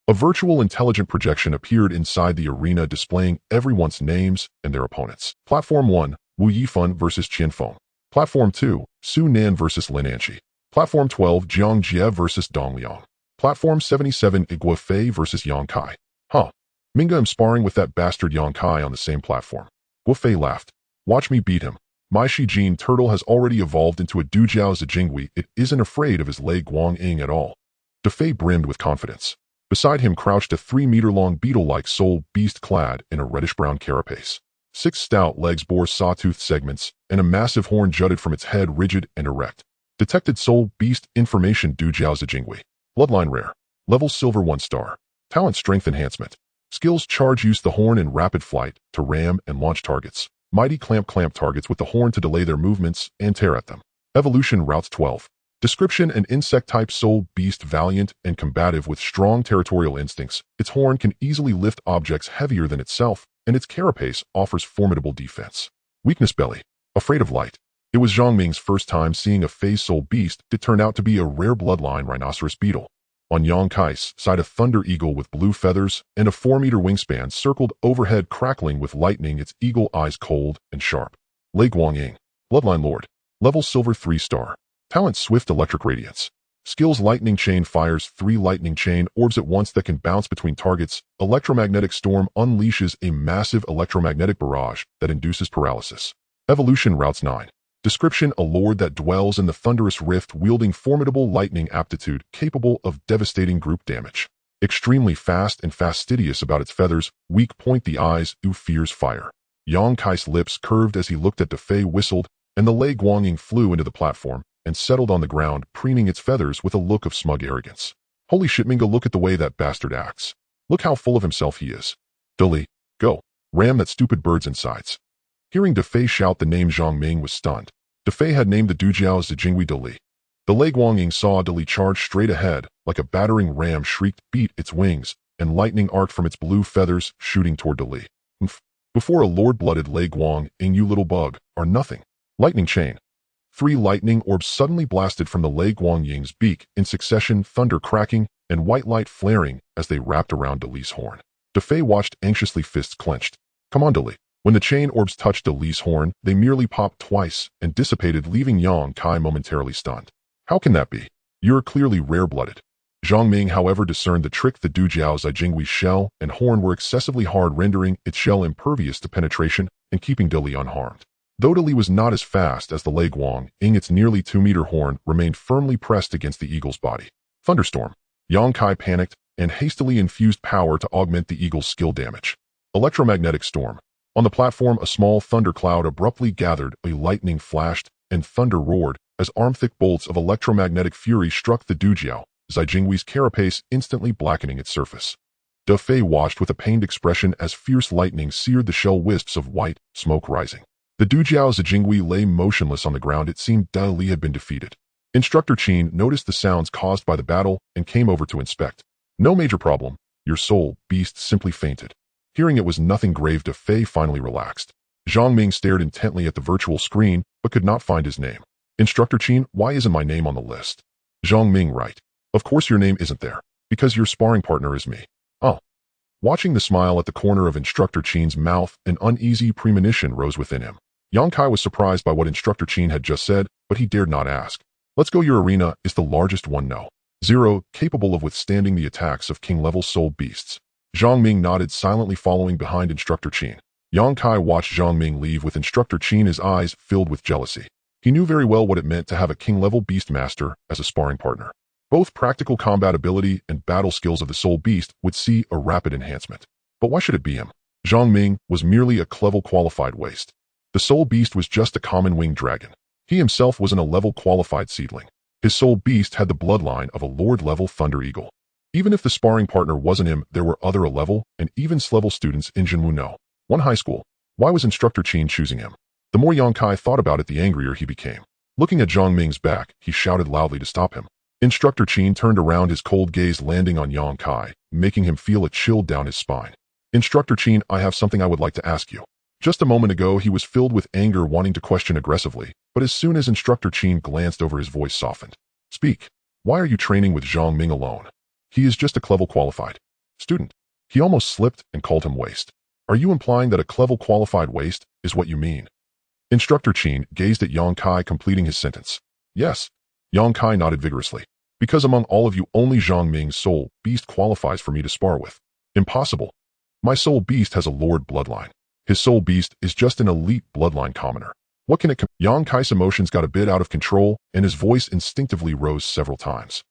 A virtual intelligent projection appeared inside the arena, displaying everyone's names and their opponents. Platform 1, Wu Yifan vs. Qian Feng. Platform 2, Su Nan vs. Lin Anqi. Platform 12, Jiang Jie vs. Dong Liang. Platform 77, Guo Fei vs. Yang Kai. Huh. Minga, am sparring with that bastard Yang Kai on the same platform. Guo Fei laughed. Watch me beat him. My Shijin turtle has already evolved into a Dujiao Zijingui. It isn't afraid of his Lei Guangying at all. Du Fei brimmed with confidence. Beside him crouched a 3-meter-long beetle-like soul beast clad in a reddish-brown carapace. 6 stout legs bore sawtooth segments, and a massive horn jutted from its head, rigid and erect. Detected soul beast information. Dujiao Zijingui. Bloodline rare. Level silver 1 star. Talent strength enhancement. Skills charge, use the horn in rapid flight to ram and launch targets. Mighty clamp targets with the horn to delay their movements and tear at them. Evolution routes 12. Description: an insect-type soul beast, valiant and combative with strong territorial instincts. Its horn can easily lift objects heavier than itself, and its carapace offers formidable defense. Weakness: belly. Afraid of light. It was Zhang Ming's first time seeing a phase soul beast. It turned out to be a rare bloodline rhinoceros beetle. On Yang Kai's side, a thunder eagle with blue feathers and a 4-meter wingspan circled overhead, crackling with lightning, its eagle eyes cold and sharp. Lei Guangying. Bloodline lord. Level silver 3 star. Talent swift electric radiance. Skills: lightning chain, fires 3 lightning chain orbs at once that can bounce between targets. Electromagnetic storm unleashes a massive electromagnetic barrage that induces paralysis. Evolution routes 9. Description: a lord that dwells in the thunderous rift, wielding formidable lightning aptitude, capable of devastating group damage. Extremely fast and fastidious about its feathers. Weak point: the eyes, fears fire. Yang Kai's lips curved as he looked at Du Fei, whistled, and the Lei Guangying flew into the platform and settled on the ground, preening its feathers with a look of smug arrogance. Holy shit, Minga, look at the way that bastard acts. Look how full of himself he is. Duli, go. Ram that stupid bird's insides. Hearing Du Fei shout the name, Zhang Ming was stunned. Du Fei had named the Dujiao Zijingui Duli. The Lei Guangying saw Duli charge straight ahead, like a battering ram, shrieked, beat its wings, and lightning arced from its blue feathers, shooting toward Duli. Before a lord-blooded Lei Guangying, you little bug are nothing. Lightning chain. 3 lightning orbs suddenly blasted from the Lei Guangying's beak in succession, thunder cracking and white light flaring as they wrapped around Duli's horn. Du Fei watched anxiously, fists clenched. Come on, Duli. When the chain orbs touched Duli's horn, they merely popped twice and dissipated, leaving Yang Kai momentarily stunned. How can that be? You're clearly rare-blooded. Zhang Ming, however, discerned the trick. The Dujiao Zijingui's shell and horn were excessively hard, rendering its shell impervious to penetration and keeping Duli unharmed. Though Duli was not as fast as the Lei Guangying, its nearly 2-meter horn remained firmly pressed against the eagle's body. Thunderstorm. Yang Kai panicked and hastily infused power to augment the eagle's skill damage. Electromagnetic storm. On the platform, a small thundercloud abruptly gathered, a lightning flashed, and thunder roared as arm-thick bolts of electromagnetic fury struck the Dujiao Zijingui's carapace, instantly blackening its surface. Du Fei watched with a pained expression as fierce lightning seared the shell, wisps of white smoke rising. The Dujiao Zijingui lay motionless on the ground. It seemed Dali had been defeated. Instructor Chin noticed the sounds caused by the battle and came over to inspect. No major problem. Your soul beast simply fainted. Hearing it was nothing grave, Du Fei finally relaxed. Zhang Ming stared intently at the virtual screen, but could not find his name. Instructor Qin, why isn't my name on the list? Zhang Ming, right. Of course your name isn't there, because your sparring partner is me. Oh. Watching the smile at the corner of Instructor Qin's mouth, an uneasy premonition rose within him. Yang Kai was surprised by what Instructor Qin had just said, but he dared not ask. Let's go, your arena is the largest one, no. 0, capable of withstanding the attacks of king-level soul beasts. Zhang Ming nodded, silently following behind Instructor Qin. Yang Kai watched Zhang Ming leave with Instructor Qin, his eyes filled with jealousy. He knew very well what it meant to have a king-level beast master as a sparring partner. Both practical combat ability and battle skills of the soul beast would see a rapid enhancement. But why should it be him? Zhang Ming was merely a level qualified waste. The soul beast was just a common winged dragon. He himself was a level qualified seedling. His soul beast had the bloodline of a lord-level thunder eagle. Even if the sparring partner wasn't him, there were other A-level and even S-level students in Jinwu No. 1 high school. Why was Instructor Qin choosing him? The more Yang Kai thought about it, the angrier he became. Looking at Zhang Ming's back, he shouted loudly to stop him. Instructor Qin turned around, his cold gaze landing on Yang Kai, making him feel a chill down his spine. Instructor Qin, I have something I would like to ask you. Just a moment ago, he was filled with anger, wanting to question aggressively, but as soon as Instructor Qin glanced over, his voice softened. Speak. Why are you training with Zhang Ming alone? He is just a level qualified student. He almost slipped and called him waste. Are you implying that a level qualified waste is what you mean? Instructor Qin gazed at Yang Kai, completing his sentence. Yes. Yang Kai nodded vigorously. Because among all of you, only Zhang Ming's soul beast qualifies for me to spar with. Impossible. My soul beast has a lord bloodline. His soul beast is just an elite bloodline commoner. What can it Yang Kai's emotions got a bit out of control, and his voice instinctively rose several times.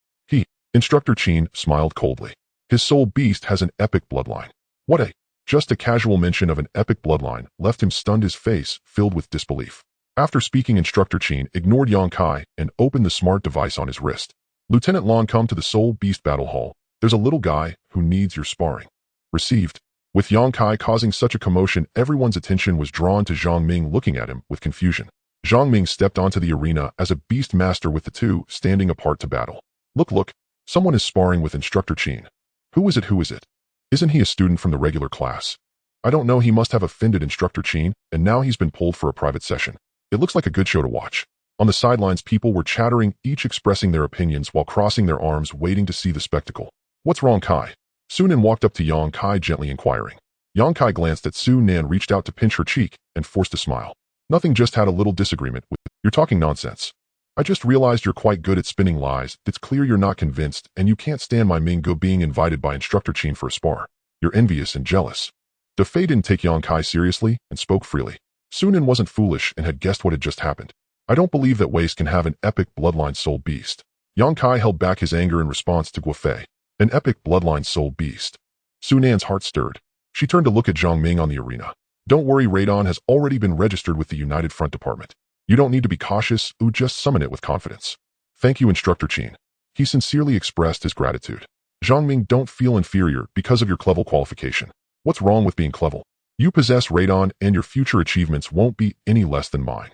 Instructor Qin smiled coldly. His soul beast has an epic bloodline. What a... Just a casual mention of an epic bloodline left him stunned, his face filled with disbelief. After speaking, Instructor Qin ignored Yang Kai and opened the smart device on his wrist. Lieutenant Lon, come to the Soul Beast Battle Hall. There's a little guy who needs your sparring. Received. With Yang Kai causing such a commotion, everyone's attention was drawn to Zhang Ming, looking at him with confusion. Zhang Ming stepped onto the arena as a beast master, with the two standing apart to battle. Look, someone is sparring with Instructor Qin. Who is it? Isn't he a student from the regular class? I don't know, he must have offended Instructor Qin, and now he's been pulled for a private session. It looks like a good show to watch. On the sidelines, people were chattering, each expressing their opinions while crossing their arms, waiting to see the spectacle. What's wrong, Kai? Su-Nan walked up to Yang Kai, gently inquiring. Yang Kai glanced at Su-Nan, reached out to pinch her cheek, and forced a smile. Nothing, just had a little disagreement with... You're talking nonsense. I just realized you're quite good at spinning lies. It's clear you're not convinced, and you can't stand my Mingo being invited by Instructor Qin for a spar. You're envious and jealous. Da Fei didn't take Yang Kai seriously and spoke freely. Su-Nan wasn't foolish and had guessed what had just happened. I don't believe that Waste can have an epic bloodline soul beast. Yang Kai held back his anger in response to Guofei. An epic bloodline soul beast. Su-Nan's heart stirred. She turned to look at Zhang Ming on the arena. Don't worry, Radon has already been registered with the United Front Department. You don't need to be cautious, just summon it with confidence. Thank you, Instructor Qin. He sincerely expressed his gratitude. Zhang Ming, don't feel inferior because of your level qualification. What's wrong with being level? You possess Radon, and your future achievements won't be any less than mine.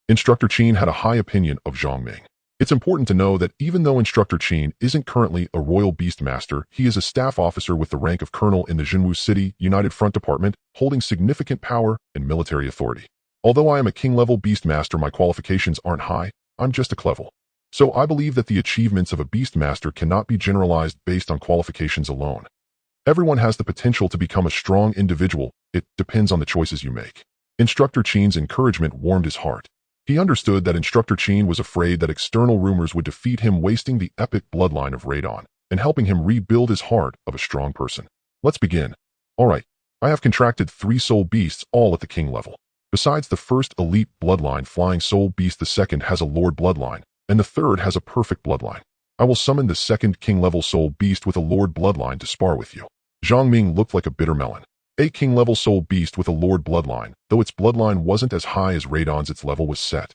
Instructor Qin had a high opinion of Zhang Ming. It's important to know that even though Instructor Qin isn't currently a Royal Beast Master, he is a staff officer with the rank of Colonel in the Jinwu City United Front Department, holding significant power and military authority. Although I am a king-level Beast Master, my qualifications aren't high, I'm just a level. So I believe that the achievements of a Beast Master cannot be generalized based on qualifications alone. Everyone has the potential to become a strong individual, it depends on the choices you make. Instructor Qin's encouragement warmed his heart. He understood that Instructor Qin was afraid that external rumors would defeat him, wasting the epic bloodline of Radon, and helping him rebuild his heart of a strong person. Let's begin. Alright, I have contracted 3 soul beasts, all at the king level. Besides the first elite bloodline flying soul beast, the second has a lord bloodline, and the third has a perfect bloodline. I will summon the second king-level soul beast with a lord bloodline to spar with you. Zhang Ming looked like a bitter melon. A king-level soul beast with a lord bloodline, though its bloodline wasn't as high as Radon's, its level was set.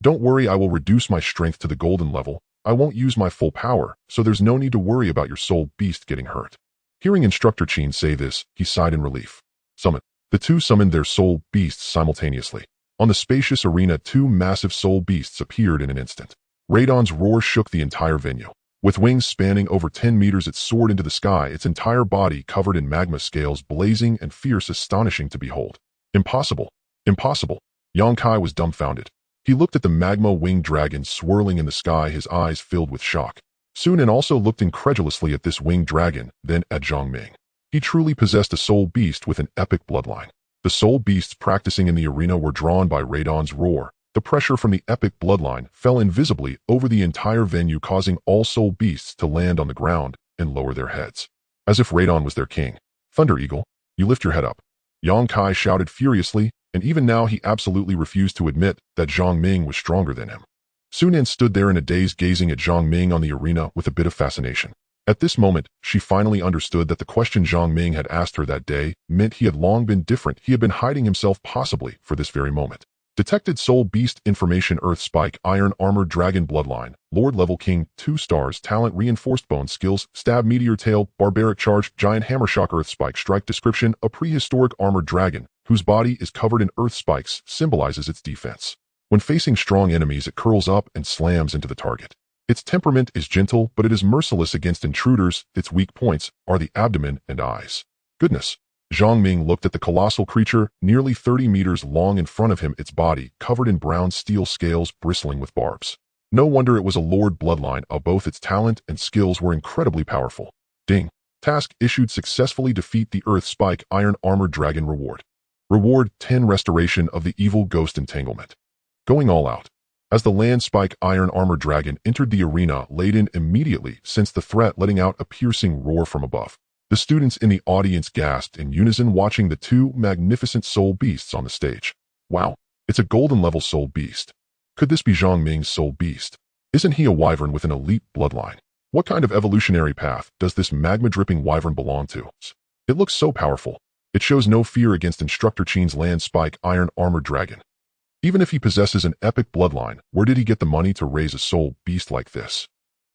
Don't worry, I will reduce my strength to the golden level. I won't use my full power, so there's no need to worry about your soul beast getting hurt. Hearing Instructor Qin say this, he sighed in relief. Summon. The two summoned their soul beasts simultaneously. On the spacious arena, 2 massive soul beasts appeared in an instant. Radon's roar shook the entire venue. With wings spanning over 10 meters, it soared into the sky, its entire body covered in magma scales, blazing and fierce, astonishing to behold. Impossible. Impossible. Yang Kai was dumbfounded. He looked at the magma-winged dragon swirling in the sky, his eyes filled with shock. Sun An also looked incredulously at this winged dragon, then at Zhang Ming. He truly possessed a soul beast with an epic bloodline. The soul beasts practicing in the arena were drawn by Radon's roar. The pressure from the epic bloodline fell invisibly over the entire venue, causing all soul beasts to land on the ground and lower their heads. As if Radon was their king. Thunder Eagle, you lift your head up. Yang Kai shouted furiously, and even now he absolutely refused to admit that Zhang Ming was stronger than him. Sun An stood there in a daze, gazing at Zhang Ming on the arena with a bit of fascination. At this moment, she finally understood that the question Zhang Ming had asked her that day meant he had long been different. He had been hiding himself possibly for this very moment. Detected Soul Beast Information Earth Spike Iron Armored Dragon Bloodline Lord Level King 2 stars Talent Reinforced Bone Skills Stab Meteor Tail Barbaric Charge Giant Hammer Shock Earth Spike Strike Description A prehistoric armored dragon whose body is covered in earth spikes symbolizes its defense. When facing strong enemies, it curls up and slams into the target. Its temperament is gentle, but it is merciless against intruders. Its weak points are the abdomen and eyes. Goodness. Zhang Ming looked at the colossal creature, nearly 30 meters long in front of him, its body covered in brown steel scales bristling with barbs. No wonder it was a lord bloodline. Both its talent and skills were incredibly powerful. Ding. Task issued successfully. Defeat the Earth Spike Iron Armored Dragon Reward. Reward 10 Restoration of the Evil Ghost Entanglement. Going all out. As the Land Spike Iron Armored Dragon entered the arena, Layden immediately sensed the threat, letting out a piercing roar from above. The students in the audience gasped in unison, watching the two magnificent soul beasts on the stage. Wow, it's a golden level soul beast. Could this be Zhang Ming's soul beast? Isn't he a wyvern with an elite bloodline? What kind of evolutionary path does this magma-dripping wyvern belong to? It looks so powerful. It shows no fear against Instructor Qin's Land Spike Iron Armored Dragon. Even if he possesses an epic bloodline, where did he get the money to raise a soul beast like this?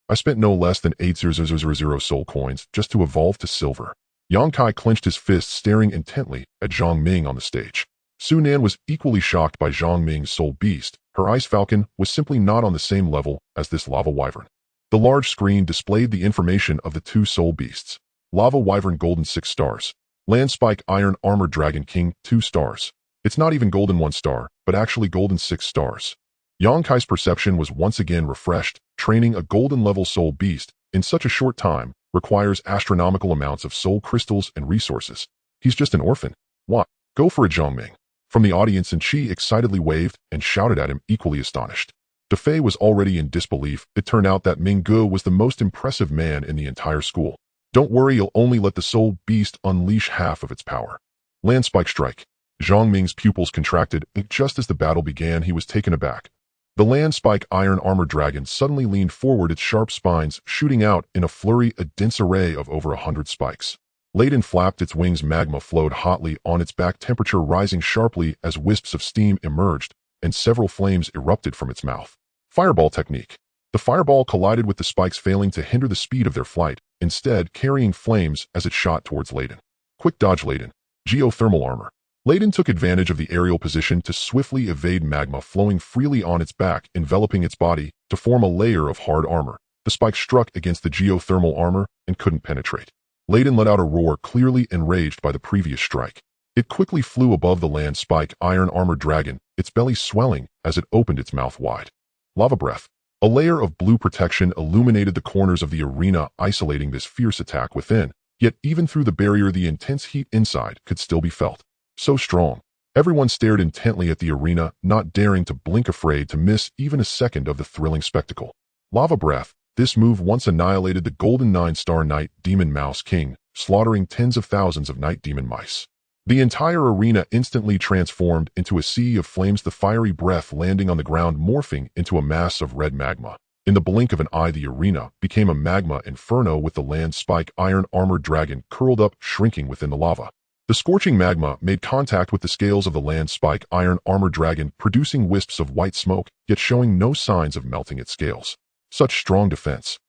I spent no less than 8,000 soul coins just to evolve to silver. Yang Kai clenched his fists, staring intently at Zhang Ming on the stage. Sun An was equally shocked by Zhang Ming's soul beast. Her ice falcon was simply not on the same level as this lava wyvern. The large screen displayed the information of the two soul beasts. Lava wyvern golden 6 stars. Land Spike Iron Armored Dragon King 2 stars. It's not even golden 1 star, but actually golden 6 stars. Yang Kai's perception was once again refreshed. Training a golden level soul beast in such a short time requires astronomical amounts of soul crystals and resources. He's just an orphan. What? Go for it, Zhang Ming. From the audience, and Qi excitedly waved and shouted at him, equally astonished. Defei was already in disbelief. It turned out that Ming Ge was the most impressive man in the entire school. Don't worry, you'll only let the soul beast unleash half of its power. Land Spike Strike. Zhang Ming's pupils contracted, and just as the battle began, he was taken aback. The Land Spike Iron Armored Dragon suddenly leaned forward, its sharp spines shooting out in a flurry, a dense array of over 100 spikes. Layden flapped its wings, magma flowed hotly on its back, temperature rising sharply as wisps of steam emerged, and several flames erupted from its mouth. Fireball technique. The fireball collided with the spikes, failing to hinder the speed of their flight, instead carrying flames as it shot towards Layden. Quick dodge Layden. Geothermal armor. Layden took advantage of the aerial position to swiftly evade magma flowing freely on its back, enveloping its body to form a layer of hard armor. The spike struck against the geothermal armor and couldn't penetrate. Layden let out a roar, clearly enraged by the previous strike. It quickly flew above the Land Spike Iron Armored Dragon, its belly swelling as it opened its mouth wide. Lava breath. A layer of blue protection illuminated the corners of the arena, isolating this fierce attack within, yet even through the barrier the intense heat inside could still be felt. So strong. Everyone stared intently at the arena, not daring to blink, afraid to miss even a second of the thrilling spectacle. Lava breath. This move once annihilated the golden 9-star Night Demon Mouse King, slaughtering tens of thousands of night demon mice. The entire arena instantly transformed into a sea of flames, the fiery breath landing on the ground, morphing into a mass of red magma. In the blink of an eye, the arena became a magma inferno, with the Land Spike Iron Armored Dragon curled up, shrinking within the lava. The scorching magma made contact with the scales of the Land Spike Iron Armored Dragon, producing wisps of white smoke, yet showing no signs of melting its scales. Such strong defense.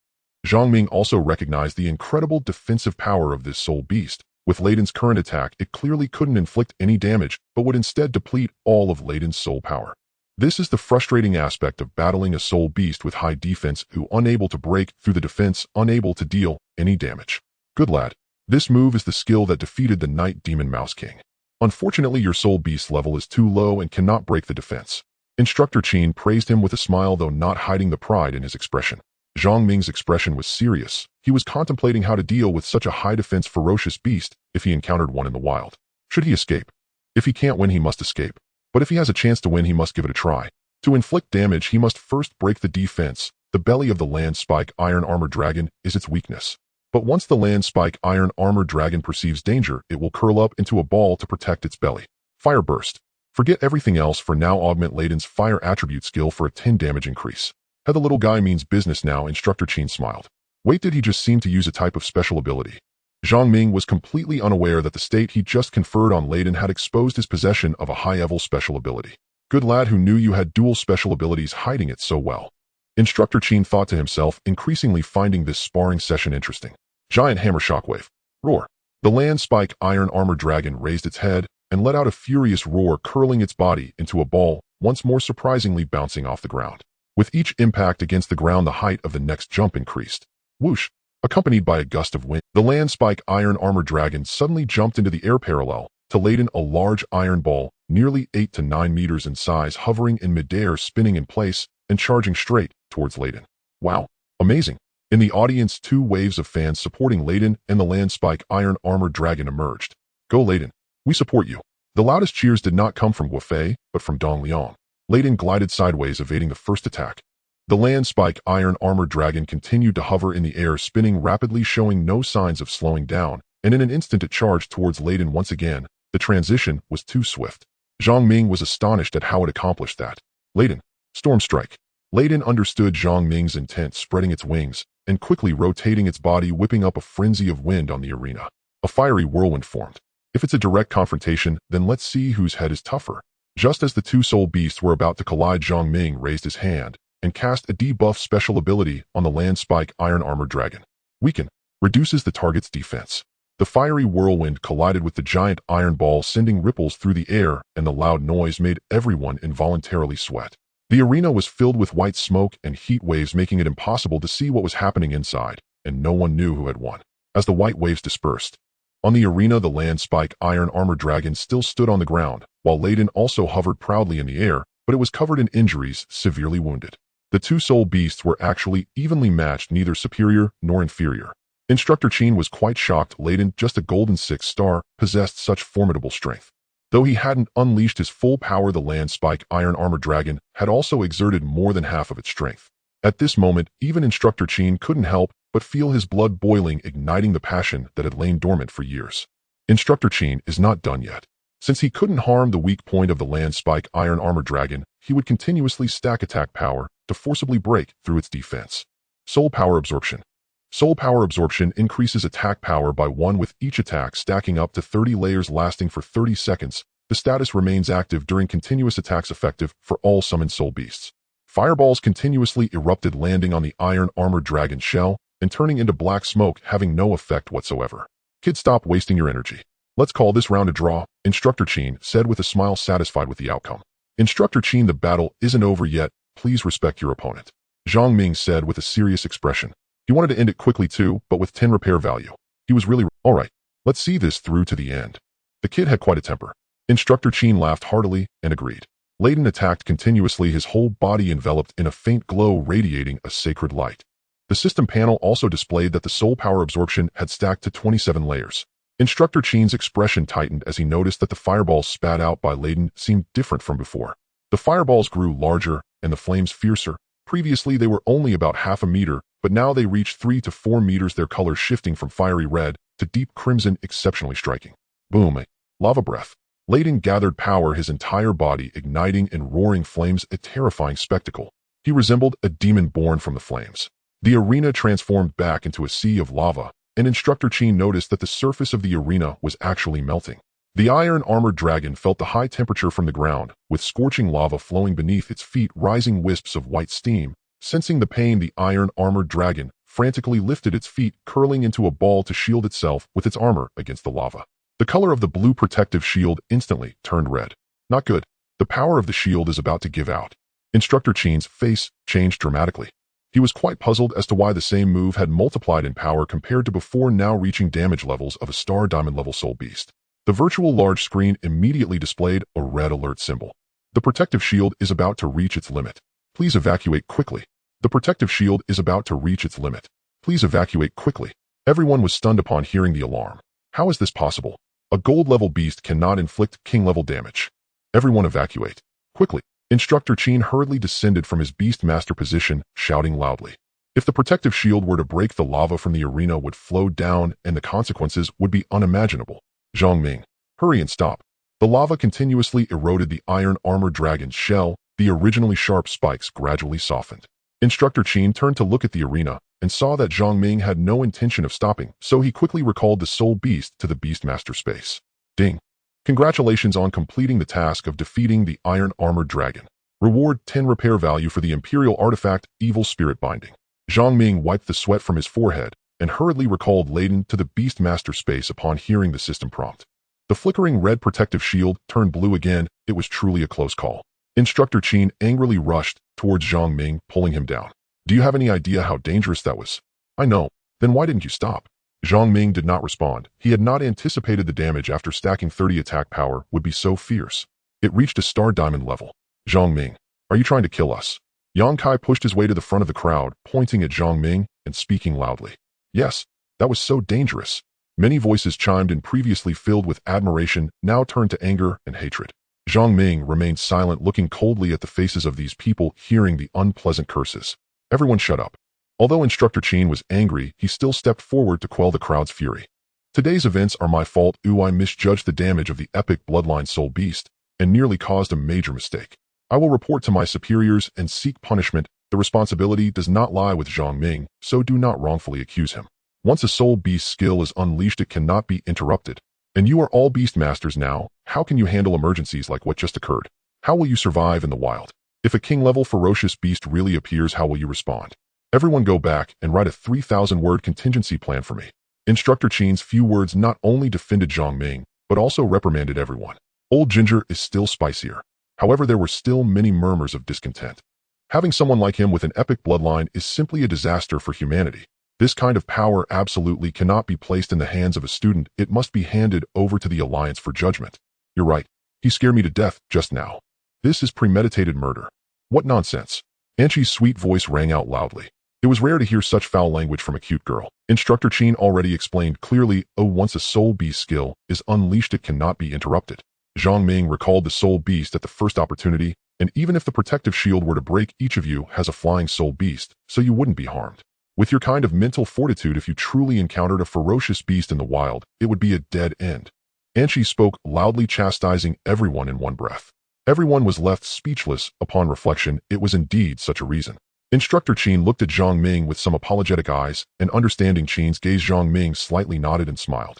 Zhang Ming also recognized the incredible defensive power of this soul beast. With Layden's current attack, it clearly couldn't inflict any damage, but would instead deplete all of Layden's soul power. This is the frustrating aspect of battling a soul beast with high defense, who unable to break through the defense, unable to deal any damage. Good lad. This move is the skill that defeated the Night Demon Mouse King. Unfortunately, your Soul Beast level is too low and cannot break the defense. Instructor Qin praised him with a smile, though not hiding the pride in his expression. Zhang Ming's expression was serious. He was contemplating how to deal with such a high-defense ferocious beast if he encountered one in the wild. Should he escape? If he can't win, he must escape. But if he has a chance to win, he must give it a try. To inflict damage, he must first break the defense. The belly of the land spike iron armor dragon is its weakness. But once the land spike iron armor dragon perceives danger, it will curl up into a ball to protect its belly. Fire burst. Forget everything else for now. Augment Layden's fire attribute skill for a 10 damage increase. How the little guy means business now, Instructor Qin smiled. Wait, did he just seem to use a type of special ability? Zhang Ming was completely unaware that the state he just conferred on Layden had exposed his possession of a high-level special ability. Good lad, who knew you had dual special abilities, hiding it so well. Instructor Qin thought to himself, increasingly finding this sparring session interesting. Giant hammer shockwave. Roar. The land spike iron armor dragon raised its head and let out a furious roar, curling its body into a ball, once more surprisingly bouncing off the ground. With each impact against the ground, the height of the next jump increased. Whoosh! Accompanied by a gust of wind, the land spike iron armor dragon suddenly jumped into the air parallel to Layden, a large iron ball, nearly 8 to 9 meters in size, hovering in midair, spinning in place, and charging straight towards Layden. Wow! Amazing! In the audience, 2 waves of fans supporting Layden and the land spike iron armor dragon emerged. Go Layden! We support you! The loudest cheers did not come from Guofei, but from Dong Liang. Layden glided sideways, evading the first attack. The land spike iron armor dragon continued to hover in the air, spinning rapidly, showing no signs of slowing down, and in an instant it charged towards Layden once again. The transition was too swift. Zhang Ming was astonished at how it accomplished that. Layden! Storm strike! Layden understood Zhang Ming's intent, spreading its wings and quickly rotating its body, whipping up a frenzy of wind on the arena. A fiery whirlwind formed. If it's a direct confrontation, then let's see whose head is tougher. Just as the 2 soul beasts were about to collide, Zhang Ming raised his hand and cast a debuff special ability on the land spike iron armor dragon. Weaken. Reduces the target's defense. The fiery whirlwind collided with the giant iron ball, sending ripples through the air, and the loud noise made everyone involuntarily sweat. The arena was filled with white smoke and heat waves, making it impossible to see what was happening inside, and no one knew who had won. As the white waves dispersed, on the arena, the land spike iron armor dragon still stood on the ground, while Layden also hovered proudly in the air, but it was covered in injuries, severely wounded. The 2 soul beasts were actually evenly matched, neither superior nor inferior. Instructor Qin was quite shocked. Layden, just a golden 6-star, possessed such formidable strength. Though he hadn't unleashed his full power, the land spike iron armor dragon had also exerted more than half of its strength. At this moment, even Instructor Qin couldn't help but feel his blood boiling, igniting the passion that had lain dormant for years. Instructor Qin is not done yet. Since he couldn't harm the weak point of the land spike iron armor dragon, he would continuously stack attack power to forcibly break through its defense. Soul Power Absorption. Soul Power Absorption increases attack power by 1 with each attack, stacking up to 30 layers, lasting for 30 seconds. The status remains active during continuous attacks, effective for all summoned soul beasts. Fireballs continuously erupted, landing on the iron armor dragon's shell and turning into black smoke, having no effect whatsoever. Kid, stop wasting your energy. Let's call this round a draw, Instructor Qin said with a smile, satisfied with the outcome. Instructor Qin, the battle isn't over yet. Please respect your opponent. Zhang Ming said with a serious expression. He wanted to end it quickly too, but with 10 repair value. He was really all right. Let's see this through to the end. The kid had quite a temper. Instructor Qin laughed heartily and agreed. Layden attacked continuously, his whole body enveloped in a faint glow, radiating a sacred light. The system panel also displayed that the soul power absorption had stacked to 27 layers. Instructor Qin's expression tightened as he noticed that the fireballs spat out by Layden seemed different from before. The fireballs grew larger and the flames fiercer. Previously they were only about half a meter, but now they reached 3 to 4 meters, their color shifting from fiery red to deep crimson, exceptionally striking. Boom! Lava breath. Layden gathered power, his entire body igniting in roaring flames, a terrifying spectacle. He resembled a demon born from the flames. The arena transformed back into a sea of lava, and Instructor Qin noticed that the surface of the arena was actually melting. The iron armored dragon felt the high temperature from the ground, with scorching lava flowing beneath its feet, rising wisps of white steam. Sensing the pain, the iron armored dragon frantically lifted its feet, curling into a ball to shield itself with its armor against the lava. The color of the blue protective shield instantly turned red. Not good. The power of the shield is about to give out. Instructor Qin's face changed dramatically. He was quite puzzled as to why the same move had multiplied in power compared to before, now reaching damage levels of a star diamond level soul beast. The virtual large screen immediately displayed a red alert symbol. The protective shield is about to reach its limit. Please evacuate quickly. The protective shield is about to reach its limit. Please evacuate quickly. Everyone was stunned upon hearing the alarm. How is this possible? A gold-level beast cannot inflict king-level damage. Everyone evacuate. Quickly. Instructor Qin hurriedly descended from his beast master position, shouting loudly. If the protective shield were to break, the lava from the arena would flow down and the consequences would be unimaginable. Zhang Ming, hurry and stop. The lava continuously eroded the iron armored dragon's shell. The originally sharp spikes gradually softened. Instructor Qin turned to look at the arena and saw that Zhang Ming had no intention of stopping, so he quickly recalled the soul beast to the Beastmaster space. Ding. Congratulations on completing the task of defeating the iron armored dragon. Reward 10 repair value for the Imperial artifact, Evil Spirit Binding. Zhang Ming wiped the sweat from his forehead and hurriedly recalled Layden to the Beastmaster space upon hearing the system prompt. The flickering red protective shield turned blue again. It was truly a close call. Instructor Qin angrily rushed towards Zhang Ming, pulling him down. Do you have any idea how dangerous that was? I know. Then why didn't you stop? Zhang Ming did not respond. He had not anticipated the damage after stacking 30 attack power would be so fierce. It reached a star diamond level. Zhang Ming, are you trying to kill us? Yang Kai pushed his way to the front of the crowd, pointing at Zhang Ming and speaking loudly. Yes, that was so dangerous. Many voices chimed in, previously filled with admiration, now turned to anger and hatred. Zhang Ming remained silent, looking coldly at the faces of these people, hearing the unpleasant curses. Everyone shut up. Although Instructor Qin was angry, he still stepped forward to quell the crowd's fury. Today's events are my fault. I misjudged the damage of the epic bloodline soul beast and nearly caused a major mistake. I will report to my superiors and seek punishment. The responsibility does not lie with Zhang Ming, so do not wrongfully accuse him. Once a soul beast skill is unleashed, it cannot be interrupted. And you are all beast masters now. How can you handle emergencies like what just occurred? How will you survive in the wild? If a king-level ferocious beast really appears, how will you respond? Everyone go back and write a 3,000-word contingency plan for me. Instructor Qin's few words not only defended Zhang Ming, but also reprimanded everyone. Old Ginger is still spicier. However, there were still many murmurs of discontent. Having someone like him with an epic bloodline is simply a disaster for humanity. This kind of power absolutely cannot be placed in the hands of a student. It must be handed over to the Alliance for judgment. You're right. He scared me to death just now. This is premeditated murder. What nonsense. Anshi's sweet voice rang out loudly. It was rare to hear such foul language from a cute girl. Instructor Qin already explained clearly, once a soul beast skill is unleashed, it cannot be interrupted. Zhang Ming recalled the soul beast at the first opportunity, and even if the protective shield were to break, each of you has a flying soul beast, so you wouldn't be harmed. With your kind of mental fortitude, if you truly encountered a ferocious beast in the wild, it would be a dead end. Anshi spoke loudly, chastising everyone in one breath. Everyone was left speechless. Upon reflection, it was indeed such a reason. Instructor Qin looked at Zhang Ming with some apologetic eyes, and understanding Qin's gaze, Zhang Ming slightly nodded and smiled.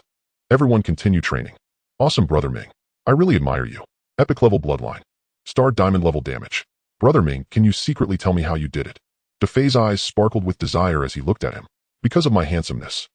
Everyone continue training. Awesome, Brother Ming. I really admire you. Epic level bloodline. Star diamond level damage. Brother Ming, can you secretly tell me how you did it? Defei's eyes sparkled with desire as he looked at him. Because of my handsomeness.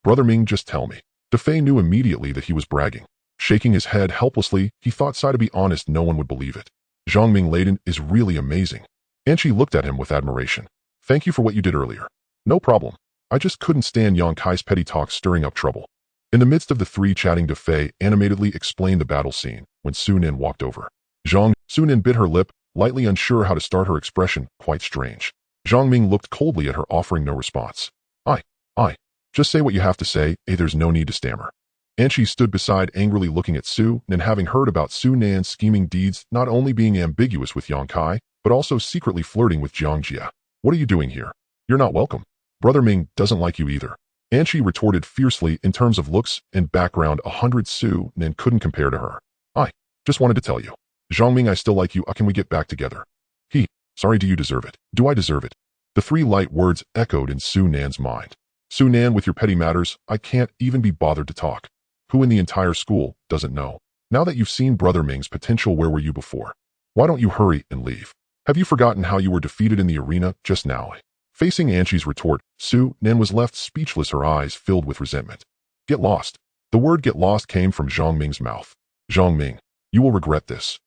Brother Ming, just tell me. Defei knew immediately that he was bragging. Shaking his head helplessly, he thought, to be honest, no one would believe it. Zhang Ming Layden is really amazing. Anshi looked at him with admiration. Thank you for what you did earlier. No problem. I just couldn't stand Yang Kai's petty talk stirring up trouble. In the midst of the three chatting, Defei animatedly explained the battle scene when Su Nin walked over. Su Nin bit her lip, lightly unsure how to start her expression, quite strange. Zhang Ming looked coldly at her, offering no response. Just say what you have to say, there's no need to stammer. Anshi stood beside, angrily looking at Su Nin, having heard about Su Nan's scheming deeds, not only being ambiguous with Yang Kai, but also secretly flirting with Jiang Jia. What are you doing here? You're not welcome. Brother Ming doesn't like you either. Anshi retorted fiercely. In terms of looks and background, 100 Su Nin couldn't compare to her. I just wanted to tell you. Zhang Ming, I still like you. Can we get back together? Sorry, do you deserve it? Do I deserve it? The three light words echoed in Su Nan's mind. Su Nan, with your petty matters, I can't even be bothered to talk. Who in the entire school doesn't know? Now that you've seen Brother Ming's potential, where were you before? Why don't you hurry and leave? Have you forgotten how you were defeated in the arena just now? Facing Anshi's retort, Su Nan was left speechless, her eyes filled with resentment. Get lost. The word get lost came from Zhang Ming's mouth. Zhang Ming, you will regret this.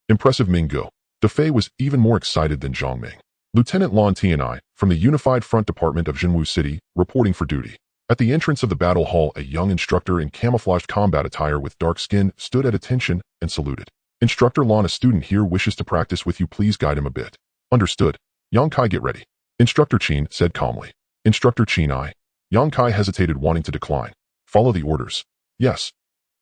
Impressive, Ming Go. Defei was even more excited than Zhang Ming. Lieutenant Lan Tianai, from the Unified Front Department of Jinwu City, reporting for duty. At the entrance of the battle hall, a young instructor in camouflaged combat attire with dark skin stood at attention and saluted. Instructor Lon, a student here wishes to practice with you. Please guide him a bit. Understood. Yang Kai, get ready. Instructor Qin said calmly. Instructor Qin, Yang Kai hesitated, wanting to decline. Follow the orders. Yes.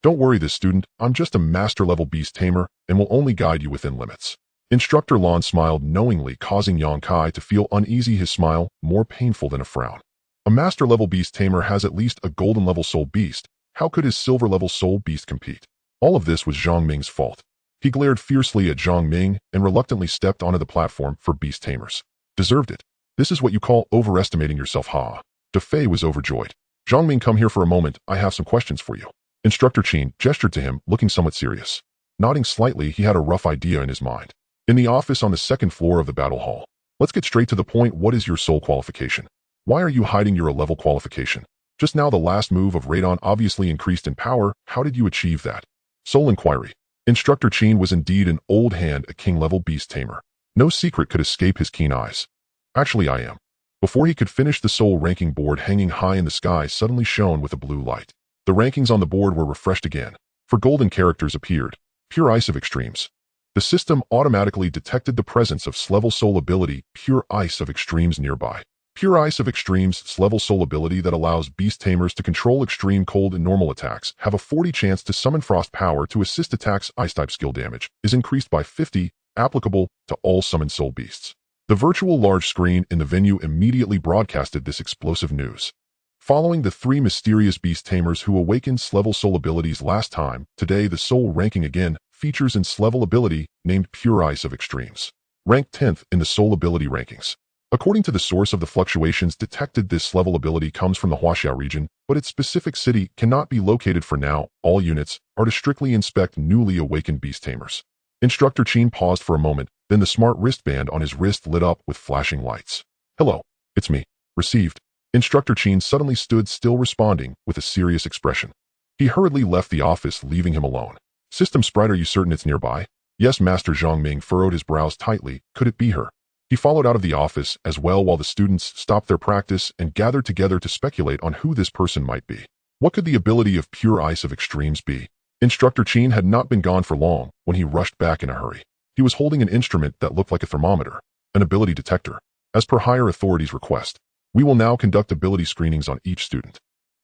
Don't worry this student, I'm just a master-level beast tamer and will only guide you within limits. Instructor Lon smiled knowingly, causing Yang Kai to feel uneasy, his smile more painful than a frown. A master-level beast tamer has at least a golden-level soul beast. How could his silver-level soul beast compete? All of this was Zhang Ming's fault. He glared fiercely at Zhang Ming and reluctantly stepped onto the platform for Beast Tamers. Deserved it. This is what you call overestimating yourself, ha. De Fei was overjoyed. Zhang Ming, come here for a moment, I have some questions for you. Instructor Qin gestured to him, looking somewhat serious. Nodding slightly, he had a rough idea in his mind. In the office on the second floor of the battle hall. Let's get straight to the point. What is your soul qualification? Why are you hiding your level qualification? Just now the last move of Radon obviously increased in power. How did you achieve that? Soul inquiry. Instructor Qin was indeed an old hand, a king-level beast tamer. No secret could escape his keen eyes. Actually, I am. Before he could finish, the soul ranking board hanging high in the sky suddenly shone with a blue light. The rankings on the board were refreshed again. For golden characters appeared. Pure Ice of Extremes. The system automatically detected the presence of S-level soul ability, Pure Ice of Extremes, nearby. Pure Ice of Extremes S-level soul ability that allows beast tamers to control extreme cold and normal attacks, have a 40 chance to summon frost power to assist attacks. Ice-type skill damage is increased by 50, applicable to all summoned soul beasts. The virtual large screen in the venue immediately broadcasted this explosive news. Following the 3 mysterious beast tamers who awakened S-level soul abilities last time, today the soul ranking again features an S-level ability named Pure Ice of Extremes. Ranked 10th in the soul ability rankings. According to the source of the fluctuations detected, this level ability comes from the Huaxia region, but its specific city cannot be located for now. All units are to strictly inspect newly awakened beast tamers. Instructor Qin paused for a moment, then the smart wristband on his wrist lit up with flashing lights. Hello, it's me. Received. Instructor Qin suddenly stood still, responding with a serious expression. He hurriedly left the office, leaving him alone. System sprite, are you certain it's nearby? Yes, Master. Zhang Ming furrowed his brows tightly. Could it be her? He followed out of the office as well while the students stopped their practice and gathered together to speculate on who this person might be. What could the ability of Pure Ice of Extremes be? Instructor Qin had not been gone for long when he rushed back in a hurry. He was holding an instrument that looked like a thermometer, an ability detector. As per higher authorities' request, we will now conduct ability screenings on each student.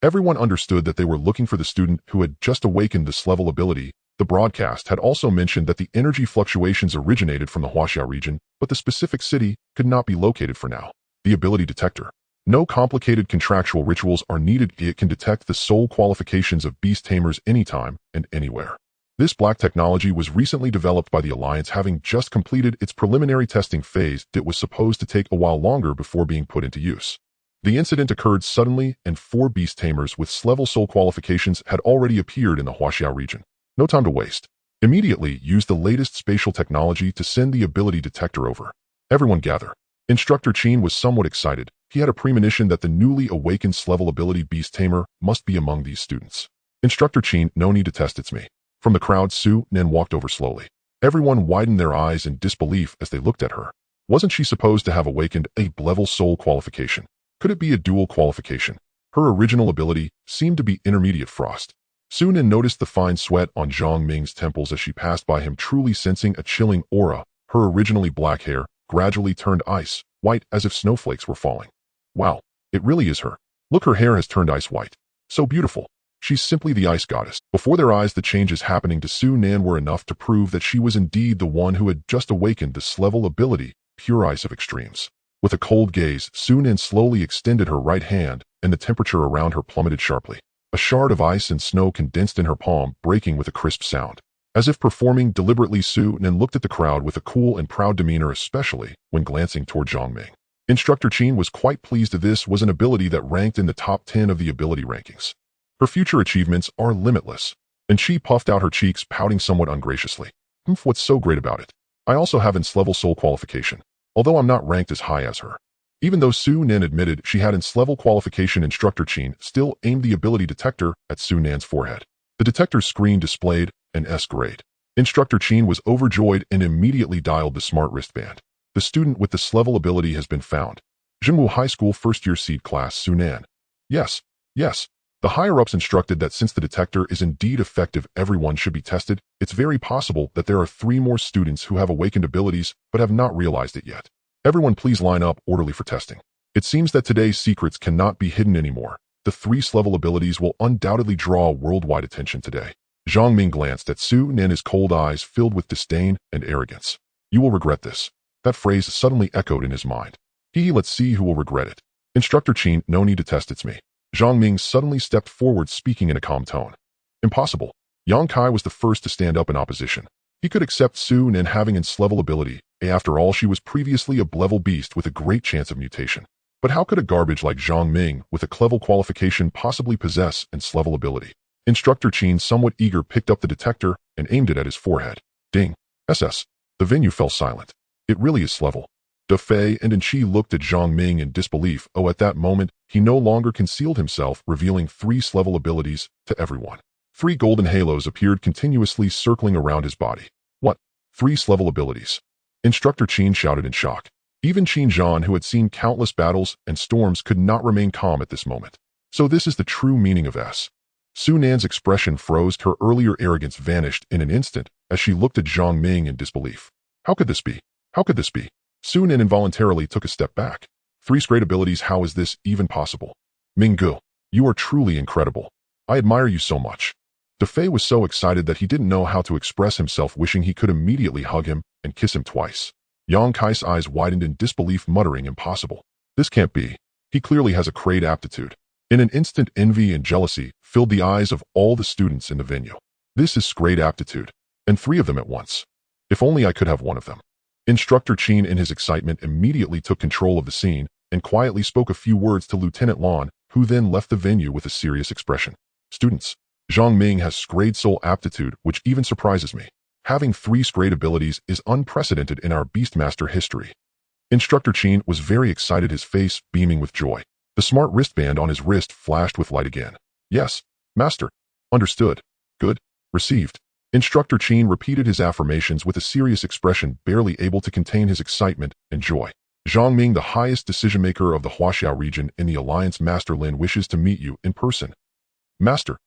Everyone understood that they were looking for the student who had just awakened this level ability. The broadcast had also mentioned that the energy fluctuations originated from the Huaxia region, but the specific city could not be located for now. The ability detector. No complicated contractual rituals are needed. It can detect the soul qualifications of beast tamers anytime and anywhere. This black technology was recently developed by the Alliance, having just completed its preliminary testing phase. It was supposed to take a while longer before being put into use. The incident occurred suddenly, and 4 beast tamers with S-level soul qualifications had already appeared in the Huaxia region. No time to waste. Immediately use the latest spatial technology to send the ability detector over. Everyone gather. Instructor Qin was somewhat excited. He had a premonition that the newly awakened S-level ability Beast Tamer must be among these students. Instructor Qin, no need to test, it's me. From the crowd, Su Nen walked over slowly. Everyone widened their eyes in disbelief as they looked at her. Wasn't she supposed to have awakened a level soul qualification? Could it be a dual qualification? Her original ability seemed to be intermediate frost. Su Nen noticed the fine sweat on Zhang Ming's temples as she passed by him, truly sensing a chilling aura. Her originally black hair gradually turned ice white as if snowflakes were falling. Wow, it really is her. Look, her hair has turned ice white. So beautiful. She's simply the ice goddess. Before their eyes, the changes happening to Su Nen were enough to prove that she was indeed the one who had just awakened this level ability, Pure Ice of Extremes. With a cold gaze, Su Nen slowly extended her right hand, and the temperature around her plummeted sharply. A shard of ice and snow condensed in her palm, breaking with a crisp sound. As if performing deliberately, Su Nen looked at the crowd with a cool and proud demeanor, especially when glancing toward Zhang Ming. Instructor Qin was quite pleased that this was an ability that ranked in the top 10 of the ability rankings. Her future achievements are limitless, and she puffed out her cheeks, pouting somewhat ungraciously. What's so great about it? I also have an S-level soul qualification, although I'm not ranked as high as her. Even though Su Nen admitted she had an S-level qualification, Instructor Qin still aimed the ability detector at Su Nen's forehead. The detector's screen displayed an S grade. Instructor Qin was overjoyed and immediately dialed the smart wristband. The student with the S-level ability has been found. Jingwu High School first-year seed class, Su Nen. Yes, Yes, the higher-ups instructed that since the detector is indeed effective, everyone should be tested. It's very possible that there are 3 more students who have awakened abilities but have not realized it yet. Everyone please line up orderly for testing. It seems that today's secrets cannot be hidden anymore. The 3th-level abilities will undoubtedly draw worldwide attention today. Zhang Ming glanced at Su Nen, his cold eyes filled with disdain and arrogance. You will regret this. That phrase suddenly echoed in his mind. Let's see who will regret it. Instructor Qin, no need to test, it's me. Zhang Ming suddenly stepped forward, speaking in a calm tone. Impossible. Yang Kai was the first to stand up in opposition. He could accept Su Nen having Nth-level ability. After all, she was previously a B-level beast with a great chance of mutation. But how could a garbage like Zhang Ming with a clever qualification possibly possess Nth-level ability? Instructor Qin, somewhat eager, picked up the detector and aimed it at his forehead. Ding. SS. The venue fell silent. It really is level. Da Fei and Chi looked at Zhang Ming in disbelief. At that moment, he no longer concealed himself, revealing 3 level abilities to everyone. 3 golden halos appeared continuously circling around his body. What? 3 level abilities? Instructor Qin shouted in shock. Even Qin Zhan, who had seen countless battles and storms, could not remain calm at this moment. So this is the true meaning of S. Su Nan's expression froze. Her earlier arrogance vanished in an instant as she looked at Zhang Ming in disbelief. How could this be? How could this be? Su Nan involuntarily took a step back. 3 great abilities, how is this even possible? Minggu, you are truly incredible. I admire you so much. Da Fei was so excited that he didn't know how to express himself, wishing he could immediately hug him and kiss him twice. Yang Kai's eyes widened in disbelief, muttering, impossible. This can't be. He clearly has a great aptitude. In an instant, envy and jealousy filled the eyes of all the students in the venue. This is great aptitude. And 3 of them at once. If only I could have one of them. Instructor Qin, in his excitement, immediately took control of the scene and quietly spoke a few words to Lieutenant Lan, who then left the venue with a serious expression. Students, Zhang Ming has great soul aptitude, which even surprises me. Having 3 great abilities is unprecedented in our Beastmaster history. Instructor Qin was very excited, his face beaming with joy. The smart wristband on his wrist flashed with light again. Yes, Master. Understood. Good. Received. Instructor Qin repeated his affirmations with a serious expression, barely able to contain his excitement and joy. Zhang Ming, the highest decision-maker of the Huaxiao region in the Alliance, Master Lin wishes to meet you in person. Master.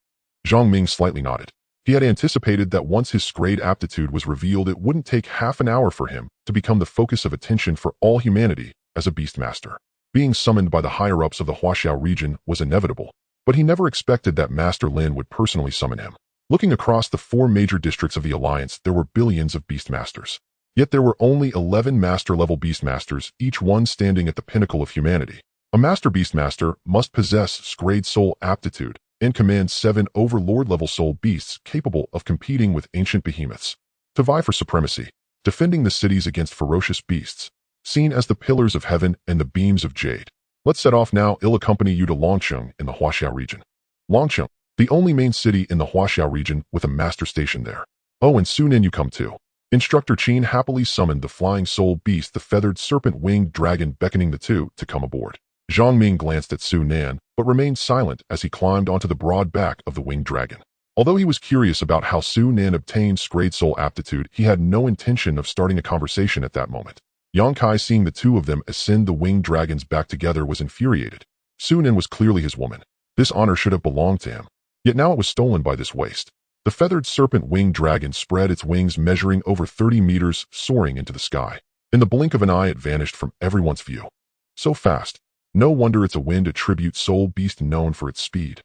Zhang Ming slightly nodded. He had anticipated that once his great aptitude was revealed, it wouldn't take half an hour for him to become the focus of attention for all humanity as a Beastmaster. Being summoned by the higher-ups of the Huaxiao region was inevitable, but he never expected that Master Lin would personally summon him. Looking across the 4 major districts of the Alliance, there were billions of Beastmasters. Yet there were only 11 Master-level Beastmasters, each one standing at the pinnacle of humanity. A Master Beastmaster must possess great soul aptitude and command 7 Overlord-level soul beasts capable of competing with ancient behemoths to vie for supremacy, defending the cities against ferocious beasts, seen as the pillars of heaven and the beams of jade. Let's set off now. I'll accompany you to Longcheng in the Huaxiao region. Longcheng, the only main city in the Huaxiao region with a master station there. Oh, and Su Nen, you come too. Instructor Qin happily summoned the flying soul beast, the feathered serpent-winged dragon, beckoning the 2 to come aboard. Zhang Ming glanced at Su Nen, but remained silent as he climbed onto the broad back of the winged dragon. Although he was curious about how Su Nen obtained great soul aptitude, he had no intention of starting a conversation at that moment. Yang Kai, seeing the 2 of them ascend the winged dragons back together, was infuriated. Su Nen was clearly his woman. This honor should have belonged to him. Yet now it was stolen by this waste. The feathered serpent-winged dragon spread its wings, measuring over 30 meters, soaring into the sky. In the blink of an eye, it vanished from everyone's view. So fast. No wonder it's a wind, a tribute soul beast known for its speed.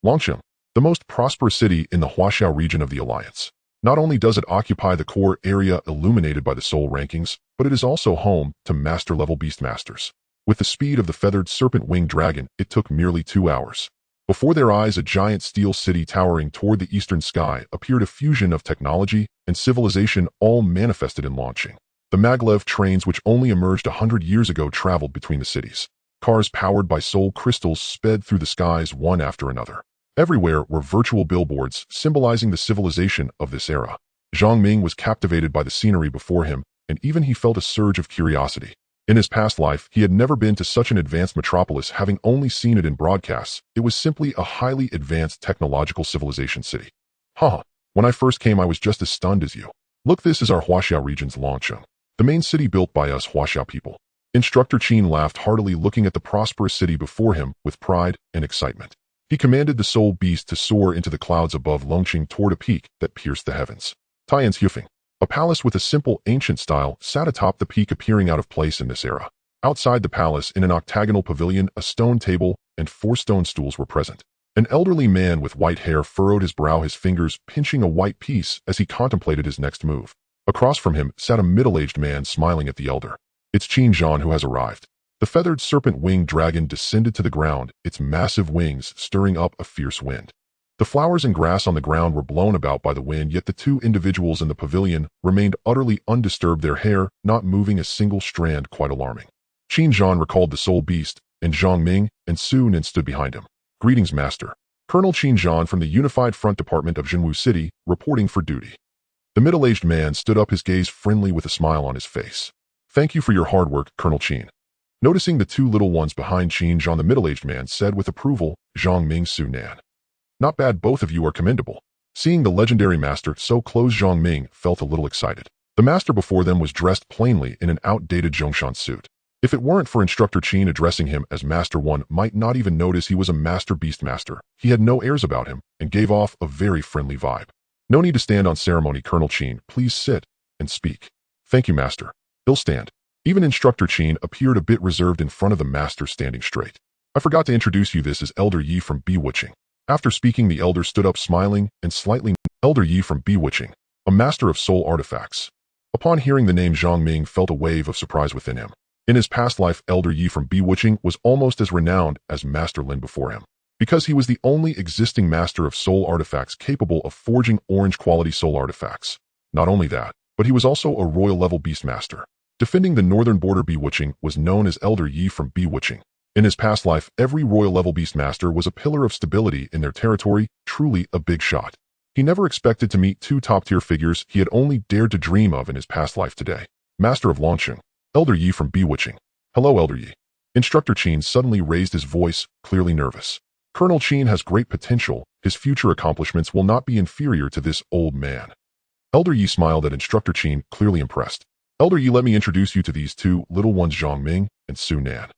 Longcheng, the most prosperous city in the Huaxiao region of the Alliance. Not only does it occupy the core area illuminated by the soul rankings, but it is also home to master-level Beastmasters. With the speed of the feathered serpent-winged dragon, it took merely 2 hours. Before their eyes, a giant steel city towering toward the eastern sky appeared, a fusion of technology and civilization, all manifested in Longcheng. The maglev trains, which only emerged 100 years ago, traveled between the cities. Cars powered by soul crystals sped through the skies one after another. Everywhere were virtual billboards symbolizing the civilization of this era. Zhang Ming was captivated by the scenery before him, and even he felt a surge of curiosity. In his past life, he had never been to such an advanced metropolis, having only seen it in broadcasts. It was simply a highly advanced technological civilization city. Haha, when I first came, I was just as stunned as you. Look, this is our Huaxiao region's Longcheng, the main city built by us Huaxiao people. Instructor Qin laughed heartily, looking at the prosperous city before him with pride and excitement. He commanded the soul beast to soar into the clouds above, launching toward a peak that pierced the heavens. Tian's Hufeng. A palace with a simple, ancient style sat atop the peak, appearing out of place in this era. Outside the palace, in an octagonal pavilion, a stone table and 4 stone stools were present. An elderly man with white hair furrowed his brow, his fingers pinching a white piece as he contemplated his next move. Across from him sat a middle-aged man smiling at the elder. It's Qin Zhan who has arrived. The feathered serpent-winged dragon descended to the ground, its massive wings stirring up a fierce wind. The flowers and grass on the ground were blown about by the wind, yet the 2 individuals in the pavilion remained utterly undisturbed, their hair not moving a single strand, quite alarming. Qin Zhan recalled the soul beast, and Zhang Ming and Su Nin stood behind him. Greetings, Master. Colonel Qin Zhan from the Unified Front Department of Jinwu City, reporting for duty. The middle-aged man stood up, his gaze friendly with a smile on his face. Thank you for your hard work, Colonel Qin. Noticing the 2 little ones behind Qin Zhan, the middle-aged man said with approval, Zhang Ming, Su Nan. Not bad, both of you are commendable. Seeing the legendary master so close, Zhang Ming felt a little excited. The master before them was dressed plainly in an outdated Zhongshan suit. If it weren't for Instructor Qin addressing him as Master, one might not even notice he was a Master Beast Master. He had no airs about him and gave off a very friendly vibe. No need to stand on ceremony, Colonel Qin. Please sit and speak. Thank you, Master. He'll stand. Even Instructor Qin appeared a bit reserved in front of the master, standing straight. I forgot to introduce you. This is Elder Yi from Bewitching. After speaking, the elder stood up smiling and slightly. Elder Yi from Bewitching, a master of soul artifacts. Upon hearing the name, Zhang Ming felt a wave of surprise within him. In his past life, Elder Yi from Bewitching was almost as renowned as Master Lin before him, because he was the only existing master of soul artifacts capable of forging orange-quality soul artifacts. Not only that, but he was also a royal-level beast master. Defending the northern border, Bewitching was known as Elder Yi from Bewitching. In his past life, every royal-level beast master was a pillar of stability in their territory, truly a big shot. He never expected to meet 2 top-tier figures he had only dared to dream of in his past life today. Master of Longqing, Elder Yi from Bewitching. Hello, Elder Yi. Instructor Qin suddenly raised his voice, clearly nervous. Colonel Qin has great potential. His future accomplishments will not be inferior to this old man. Elder Yi smiled at Instructor Qin, clearly impressed. Elder Yi, let me introduce you to these 2 little ones, Zhang Ming and Su Nan.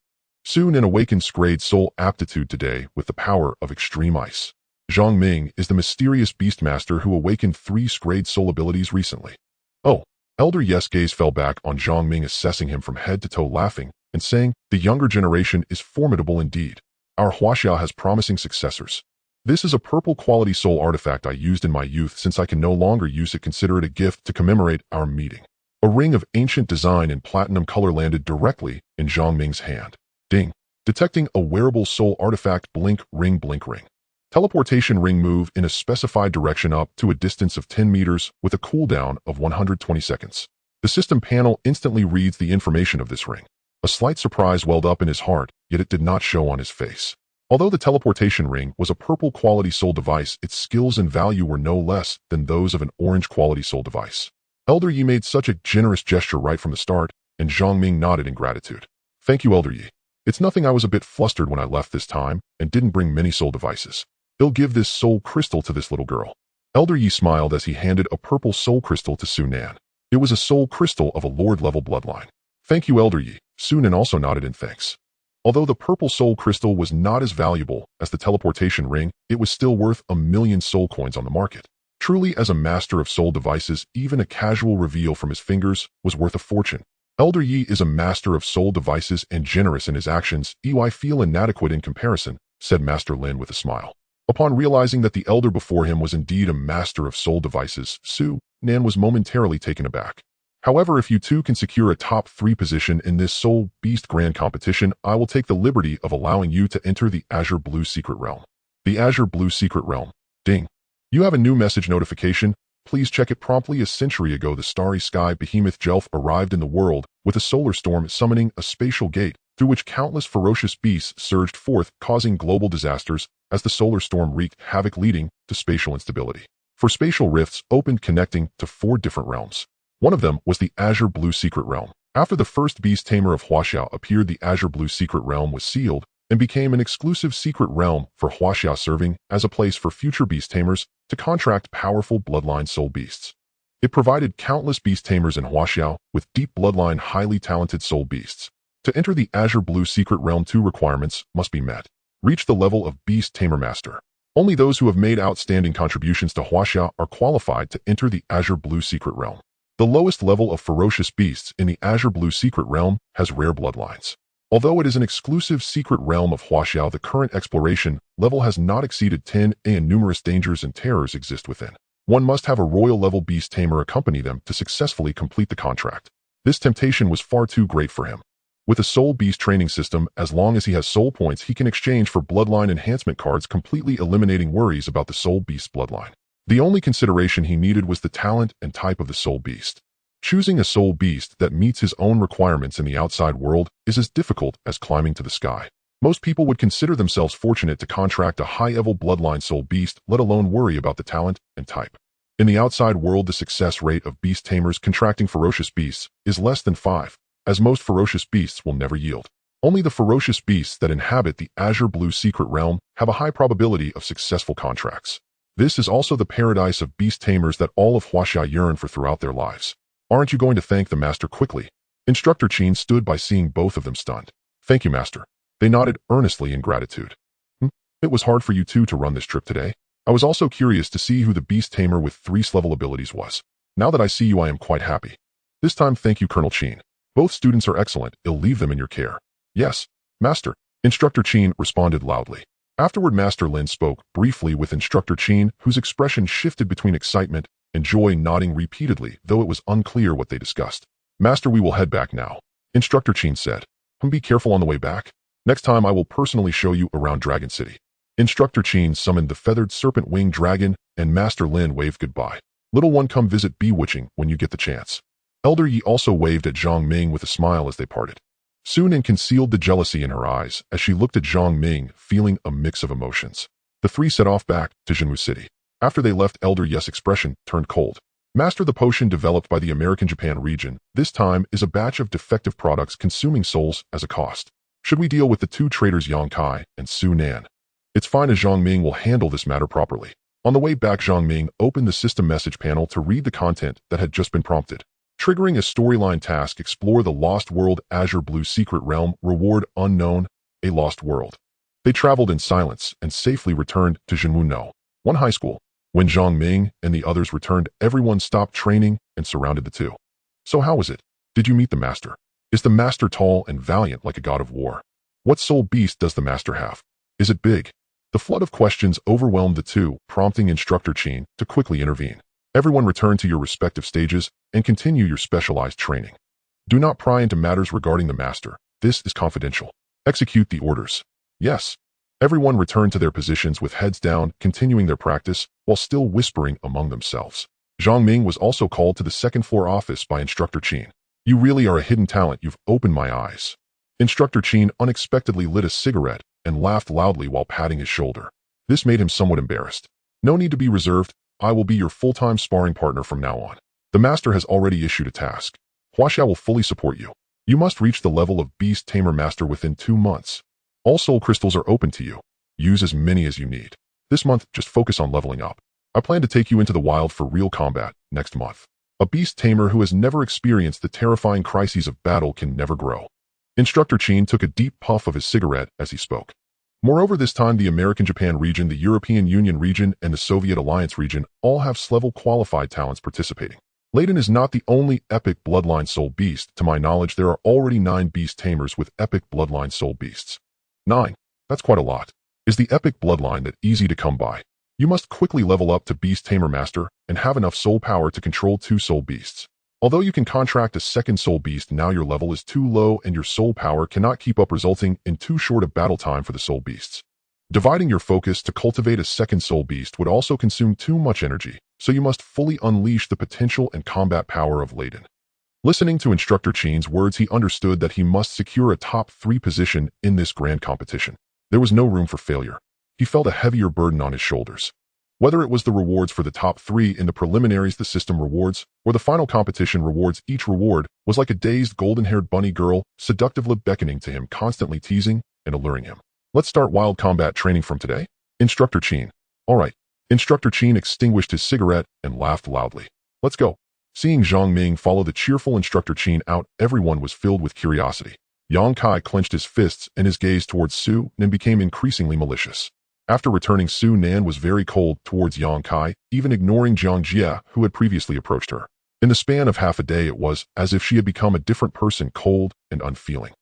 Su Nin awakens grade soul aptitude today with the power of extreme ice. Zhang Ming is the mysterious beastmaster who awakened 3 grade soul abilities recently. Oh, Elder Yi's gaze fell back on Zhang Ming, assessing him from head to toe, laughing and saying, the younger generation is formidable indeed. Our Huaxia has promising successors. This is a purple quality soul artifact I used in my youth. Since I can no longer use it, consider it a gift to commemorate our meeting. A ring of ancient design in platinum color landed directly in Zhang Ming's hand. Ding. Detecting a wearable soul artifact. Blink ring, blink ring. Teleportation ring. Move in a specified direction up to a distance of 10 meters with a cooldown of 120 seconds. The system panel instantly reads the information of this ring. A slight surprise welled up in his heart, yet it did not show on his face. Although the teleportation ring was a purple quality soul device, its skills and value were no less than those of an orange quality soul device. Elder Yi made such a generous gesture right from the start, and Zhang Ming nodded in gratitude. Thank you, Elder Yi. It's nothing. I was a bit flustered when I left this time and didn't bring many soul devices. He'll give this soul crystal to this little girl. Elder Yi smiled as he handed a purple soul crystal to Su Nan. It was a soul crystal of a lord-level bloodline. Thank you, Elder Yi. Su Nan also nodded in thanks. Although the purple soul crystal was not as valuable as the teleportation ring, it was still worth 1,000,000 soul coins on the market. Truly, as a master of soul devices, even a casual reveal from his fingers was worth a fortune. Elder Yi is a master of soul devices and generous in his actions. I feel inadequate in comparison, said Master Lin with a smile. Upon realizing that the elder before him was indeed a master of soul devices, Su Nan was momentarily taken aback. However, if you 2 can secure a top 3 position in this Soul Beast Grand Competition, I will take the liberty of allowing you to enter the Azure Blue Secret Realm. The Azure Blue Secret Realm. Ding. You have a new message notification. Please check it promptly. A century ago, the starry sky behemoth Jelf arrived in the world with a solar storm, summoning a spatial gate through which countless ferocious beasts surged forth, causing global disasters as the solar storm wreaked havoc, leading to spatial instability. For spatial rifts opened, connecting to 4 different realms. One of them was the Azure Blue Secret Realm. After the first Beast Tamer of Huaxia appeared, the Azure Blue Secret Realm was sealed and became an exclusive secret realm for Huaxia, serving as a place for future Beast Tamers to contract powerful bloodline soul beasts. It provided countless Beast Tamers in Huaxia with deep bloodline, highly talented soul beasts. To enter the Azure Blue Secret Realm, 2 requirements must be met. Reach the level of Beast Tamer Master. Only those who have made outstanding contributions to Huaxia are qualified to enter the Azure Blue Secret Realm. The lowest level of ferocious beasts in the Azure Blue Secret Realm has rare bloodlines. Although it is an exclusive secret realm of Huaxia, the current exploration level has not exceeded 10 and numerous dangers and terrors exist within. One must have a royal level beast tamer accompany them to successfully complete the contract. This temptation was far too great for him. With a soul beast training system, as long as he has soul points, he can exchange for bloodline enhancement cards, completely eliminating worries about the soul beast bloodline. The only consideration he needed was the talent and type of the soul beast. Choosing a soul beast that meets his own requirements in the outside world is as difficult as climbing to the sky. Most people would consider themselves fortunate to contract a high-level bloodline soul beast, let alone worry about the talent and type. In the outside world, the success rate of beast tamers contracting ferocious beasts is less than 5, as most ferocious beasts will never yield. Only the ferocious beasts that inhabit the Azure Blue Secret Realm have a high probability of successful contracts. This is also the paradise of beast tamers that all of Huaxia yearn for throughout their lives. Aren't you going to thank the master quickly? Instructor Qin stood by, seeing both of them stunned. Thank you, master. They nodded earnestly in gratitude. It was hard for you two to run this trip today. I was also curious to see who the beast tamer with 3 level abilities was. Now that I see you, I am quite happy. This time, thank you, Colonel Qin. Both students are excellent. I'll leave them in your care. Yes, master. Instructor Qin responded loudly. Afterward, Master Lin spoke briefly with Instructor Qin, whose expression shifted between excitement and joy, nodding repeatedly, though it was unclear what they discussed. Master, we will head back now, Instructor Qin said. Be careful on the way back. Next time I will personally show you around Dragon City. Instructor Qin summoned the feathered serpent-winged dragon, and Master Lin waved goodbye. Little one, come visit Bewitching when you get the chance. Elder Yi also waved at Zhang Ming with a smile as they parted. Soon and concealed the jealousy in her eyes as she looked at Zhang Ming, feeling a mix of emotions. The three set off back to Jinwu City. After they left, Elder Yi's expression turned cold. Master, the potion developed by the American-Japan region, this time is a batch of defective products consuming souls as a cost. Should we deal with the 2 traitors Yang Kai and Su Nan? It's fine, as Zhang Ming will handle this matter properly. On the way back, Zhang Ming opened the system message panel to read the content that had just been prompted. Triggering a storyline task, explore the Lost World Azure Blue Secret Realm, reward unknown, a lost world. They traveled in silence and safely returned to Jinwu one high school. When Zhang Ming and the others returned, everyone stopped training and surrounded the two. So how was it? Did you meet the master? Is the master tall and valiant like a god of war? What soul beast does the master have? Is it big? The flood of questions overwhelmed the two, prompting Instructor Qin to quickly intervene. Everyone return to your respective stages and continue your specialized training. Do not pry into matters regarding the master. This is confidential. Execute the orders. Yes. Everyone returned to their positions with heads down, continuing their practice while still whispering among themselves. Zhang Ming was also called to the second-floor office by Instructor Qin. You really are a hidden talent. You've opened my eyes. Instructor Qin unexpectedly lit a cigarette and laughed loudly while patting his shoulder. This made him somewhat embarrassed. No need to be reserved. I will be your full-time sparring partner from now on. The master has already issued a task. Huaxia will fully support you. You must reach the level of Beast Tamer Master within 2 months. All soul crystals are open to you. Use as many as you need. This month, just focus on leveling up. I plan to take you into the wild for real combat next month. A beast tamer who has never experienced the terrifying crises of battle can never grow. Instructor Qin took a deep puff of his cigarette as he spoke. Moreover, this time the American-Japan region, the European Union region, and the Soviet Alliance region all have level qualified talents participating. Layden is not the only epic bloodline soul beast. To my knowledge, there are already 9 beast tamers with epic bloodline soul beasts. 9. That's quite a lot. Is the epic bloodline that easy to come by? You must quickly level up to Beast Tamer Master and have enough soul power to control 2 soul beasts. Although you can contract a second soul beast, now your level is too low and your soul power cannot keep up, resulting in too short a battle time for the soul beasts. Dividing your focus to cultivate a second soul beast would also consume too much energy, so you must fully unleash the potential and combat power of Layden. Listening to Instructor Qin's words, he understood that he must secure a top 3 position in this grand competition. There was no room for failure. He felt a heavier burden on his shoulders. Whether it was the rewards for the top 3 in the preliminaries, the system rewards, or the final competition rewards, each reward was like a dazed golden-haired bunny girl, seductively beckoning to him, constantly teasing and alluring him. Let's start wild combat training from today. Instructor Qin. All right. Instructor Qin extinguished his cigarette and laughed loudly. Let's go. Seeing Zhang Ming follow the cheerful Instructor Qin out, everyone was filled with curiosity. Yang Kai clenched his fists and his gaze towards Su Nan became increasingly malicious. After returning, Su Nan was very cold towards Yang Kai, even ignoring Jiang Jie, who had previously approached her. In the span of half a day, it was as if she had become a different person, cold and unfeeling.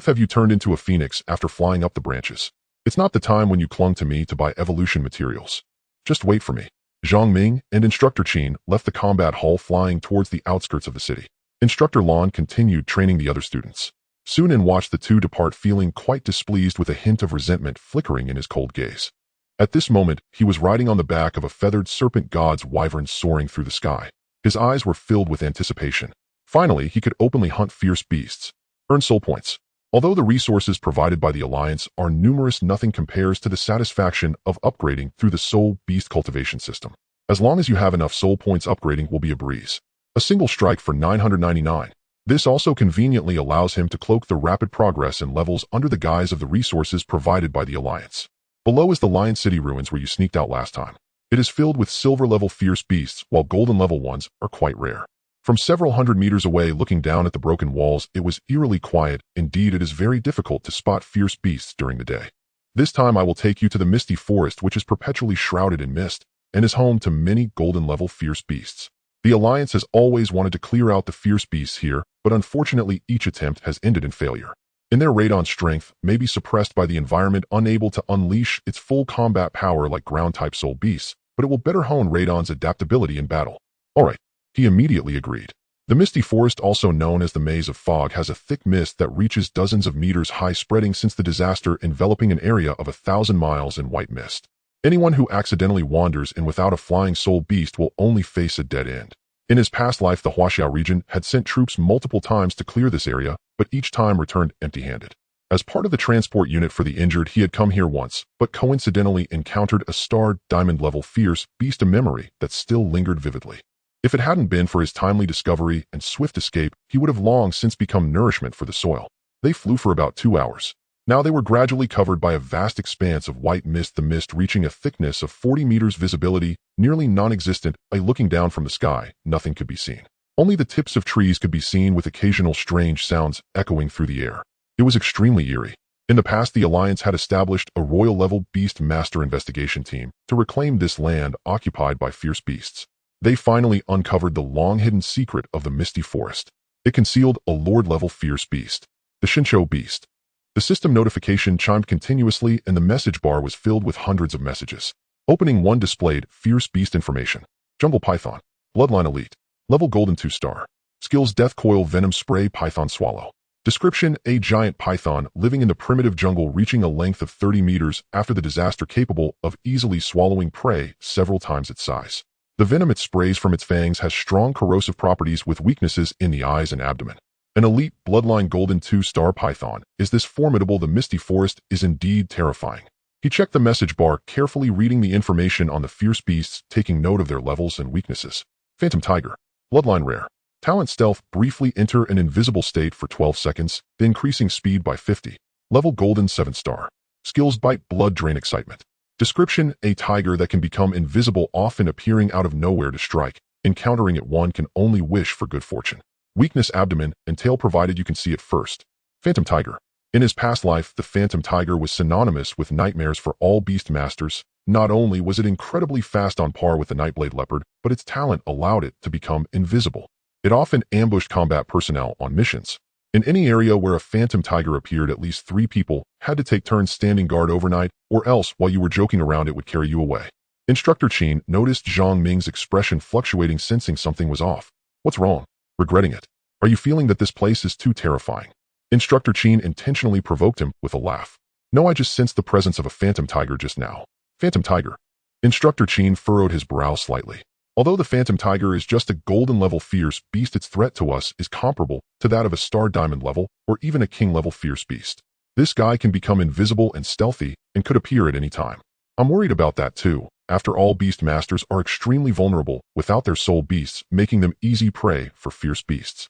Have you turned into a phoenix after flying up the branches? It's not the time when you clung to me to buy evolution materials. Just wait for me. Zhang Ming and Instructor Qin left the combat hall, flying towards the outskirts of the city. Instructor Lan continued training the other students. Su Nan watched the two depart, feeling quite displeased, with a hint of resentment flickering in his cold gaze. At this moment, he was riding on the back of a feathered serpent god's wyvern, soaring through the sky. His eyes were filled with anticipation. Finally, he could openly hunt fierce beasts. Earn soul points. Although the resources provided by the Alliance are numerous, nothing compares to the satisfaction of upgrading through the Soul Beast cultivation system. As long as you have enough soul points, upgrading will be a breeze. A single strike for 999. This also conveniently allows him to cloak the rapid progress in levels under the guise of the resources provided by the Alliance. Below is the Lion City ruins where you sneaked out last time. It is filled with silver-level fierce beasts, while golden-level ones are quite rare. From several hundred meters away, looking down at the broken walls, it was eerily quiet. Indeed, it is very difficult to spot fierce beasts during the day. This time I will take you to the misty forest, which is perpetually shrouded in mist, and is home to many golden-level fierce beasts. The Alliance has always wanted to clear out the fierce beasts here, but unfortunately each attempt has ended in failure. In their radon strength may be suppressed by the environment, unable to unleash its full combat power like ground-type soul beasts, but it will better hone Radon's adaptability in battle. Alright, he immediately agreed. The misty forest, also known as the Maze of Fog, has a thick mist that reaches dozens of meters high, spreading since the disaster, enveloping an area of 1,000 miles in white mist. Anyone who accidentally wanders in without a flying soul beast will only face a dead end. In his past life, the Huaxiao region had sent troops multiple times to clear this area, but each time returned empty-handed. As part of the transport unit for the injured, he had come here once, but coincidentally encountered a star diamond-level fierce beast, a memory that still lingered vividly. If it hadn't been for his timely discovery and swift escape, he would have long since become nourishment for the soil. They flew for about 2 hours. Now they were gradually covered by a vast expanse of white mist, the mist reaching a thickness of 40 meters, visibility nearly non-existent. By looking down from the sky, nothing could be seen. Only the tips of trees could be seen, with occasional strange sounds echoing through the air. It was extremely eerie. In the past, the Alliance had established a royal-level beast master investigation team to reclaim this land occupied by fierce beasts. They finally uncovered the long-hidden secret of the misty forest. It concealed a lord-level fierce beast, the Shincho beast. The system notification chimed continuously, and the message bar was filled with hundreds of messages. Opening one displayed fierce beast information. Jungle python. Bloodline elite. Level golden 2-star. Skills death coil venom spray python swallow. Description: a giant python living in the primitive jungle, reaching a length of 30 meters after the disaster, capable of easily swallowing prey several times its size. The venom it sprays from its fangs has strong corrosive properties, with weaknesses in the eyes and abdomen. An elite bloodline golden 2-star python. Is this formidable? The misty forest is indeed terrifying. He checked the message bar, carefully reading the information on the fierce beasts, taking note of their levels and weaknesses. Phantom tiger. Bloodline rare. Talent stealth. Briefly enter an invisible state for 12 seconds, then increasing speed by 50. Level golden 7-star. Skills bite, blood drain, excitement. Description: a tiger that can become invisible, often appearing out of nowhere to strike. Encountering it, one can only wish for good fortune. Weakness: abdomen and tail, provided you can see it first. Phantom tiger. In his past life, the phantom tiger was synonymous with nightmares for all beast masters. Not only was it incredibly fast, on par with the nightblade leopard, but its talent allowed it to become invisible. It often ambushed combat personnel on missions. In any area where a phantom tiger appeared, at least 3 people had to take turns standing guard overnight, or else while you were joking around it would carry you away. Instructor Qin noticed Zhang Ming's expression fluctuating, sensing something was off. What's wrong? Regretting it? Are you feeling that this place is too terrifying? Instructor Qin intentionally provoked him with a laugh. No, I just sensed the presence of a phantom tiger just now. Phantom tiger. Instructor Qin furrowed his brow slightly. Although the phantom tiger is just a golden-level fierce beast, its threat to us is comparable to that of a star diamond level or even a king-level fierce beast. This guy can become invisible and stealthy and could appear at any time. I'm worried about that too. After all, beast masters are extremely vulnerable without their soul beasts, making them easy prey for fierce beasts.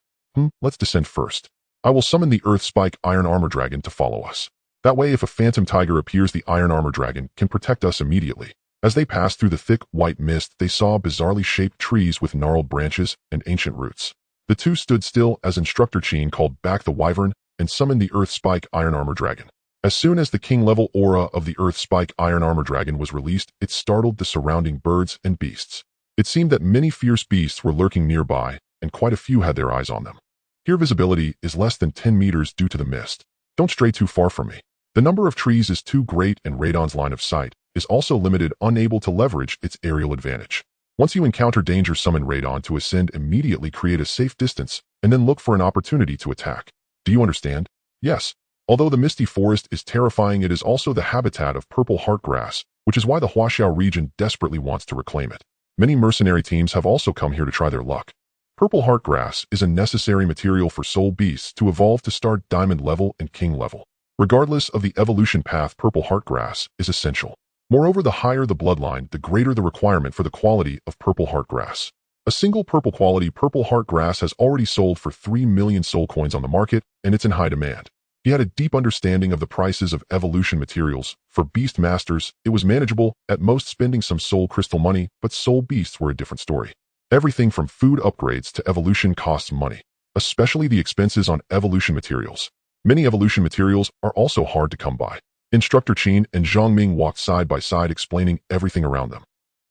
Let's descend first. I will summon the Earth Spike Iron Armor Dragon to follow us. That way, if a phantom tiger appears, the Iron Armor Dragon can protect us immediately. As they passed through the thick, white mist, they saw bizarrely shaped trees with gnarled branches and ancient roots. The two stood still as Instructor Qin called back the wyvern and summoned the Earth Spike Iron Armor Dragon. As soon as the king-level aura of the Earth Spike Iron Armor Dragon was released, it startled the surrounding birds and beasts. It seemed that many fierce beasts were lurking nearby, and quite a few had their eyes on them. Here visibility is less than 10 meters due to the mist. Don't stray too far from me. The number of trees is too great and Radon's line of sight is also limited, unable to leverage its aerial advantage. Once you encounter danger, summon Radon to ascend, immediately create a safe distance, and then look for an opportunity to attack. Do you understand? Yes. Although the misty forest is terrifying, it is also the habitat of purple heartgrass, which is why the Huaxiao region desperately wants to reclaim it. Many mercenary teams have also come here to try their luck. Purple heartgrass is a necessary material for soul beasts to evolve to start diamond level and king level. Regardless of the evolution path, purple heartgrass is essential. Moreover, the higher the bloodline, the greater the requirement for the quality of purple heartgrass. A single purple quality purple heartgrass has already sold for 3 million soul coins on the market, and it's in high demand. He had a deep understanding of the prices of evolution materials. For beast masters, it was manageable, at most spending some soul crystal money, but soul beasts were a different story. Everything from food upgrades to evolution costs money, especially the expenses on evolution materials. Many evolution materials are also hard to come by. Instructor Qin and Zhang Ming walked side by side, explaining everything around them.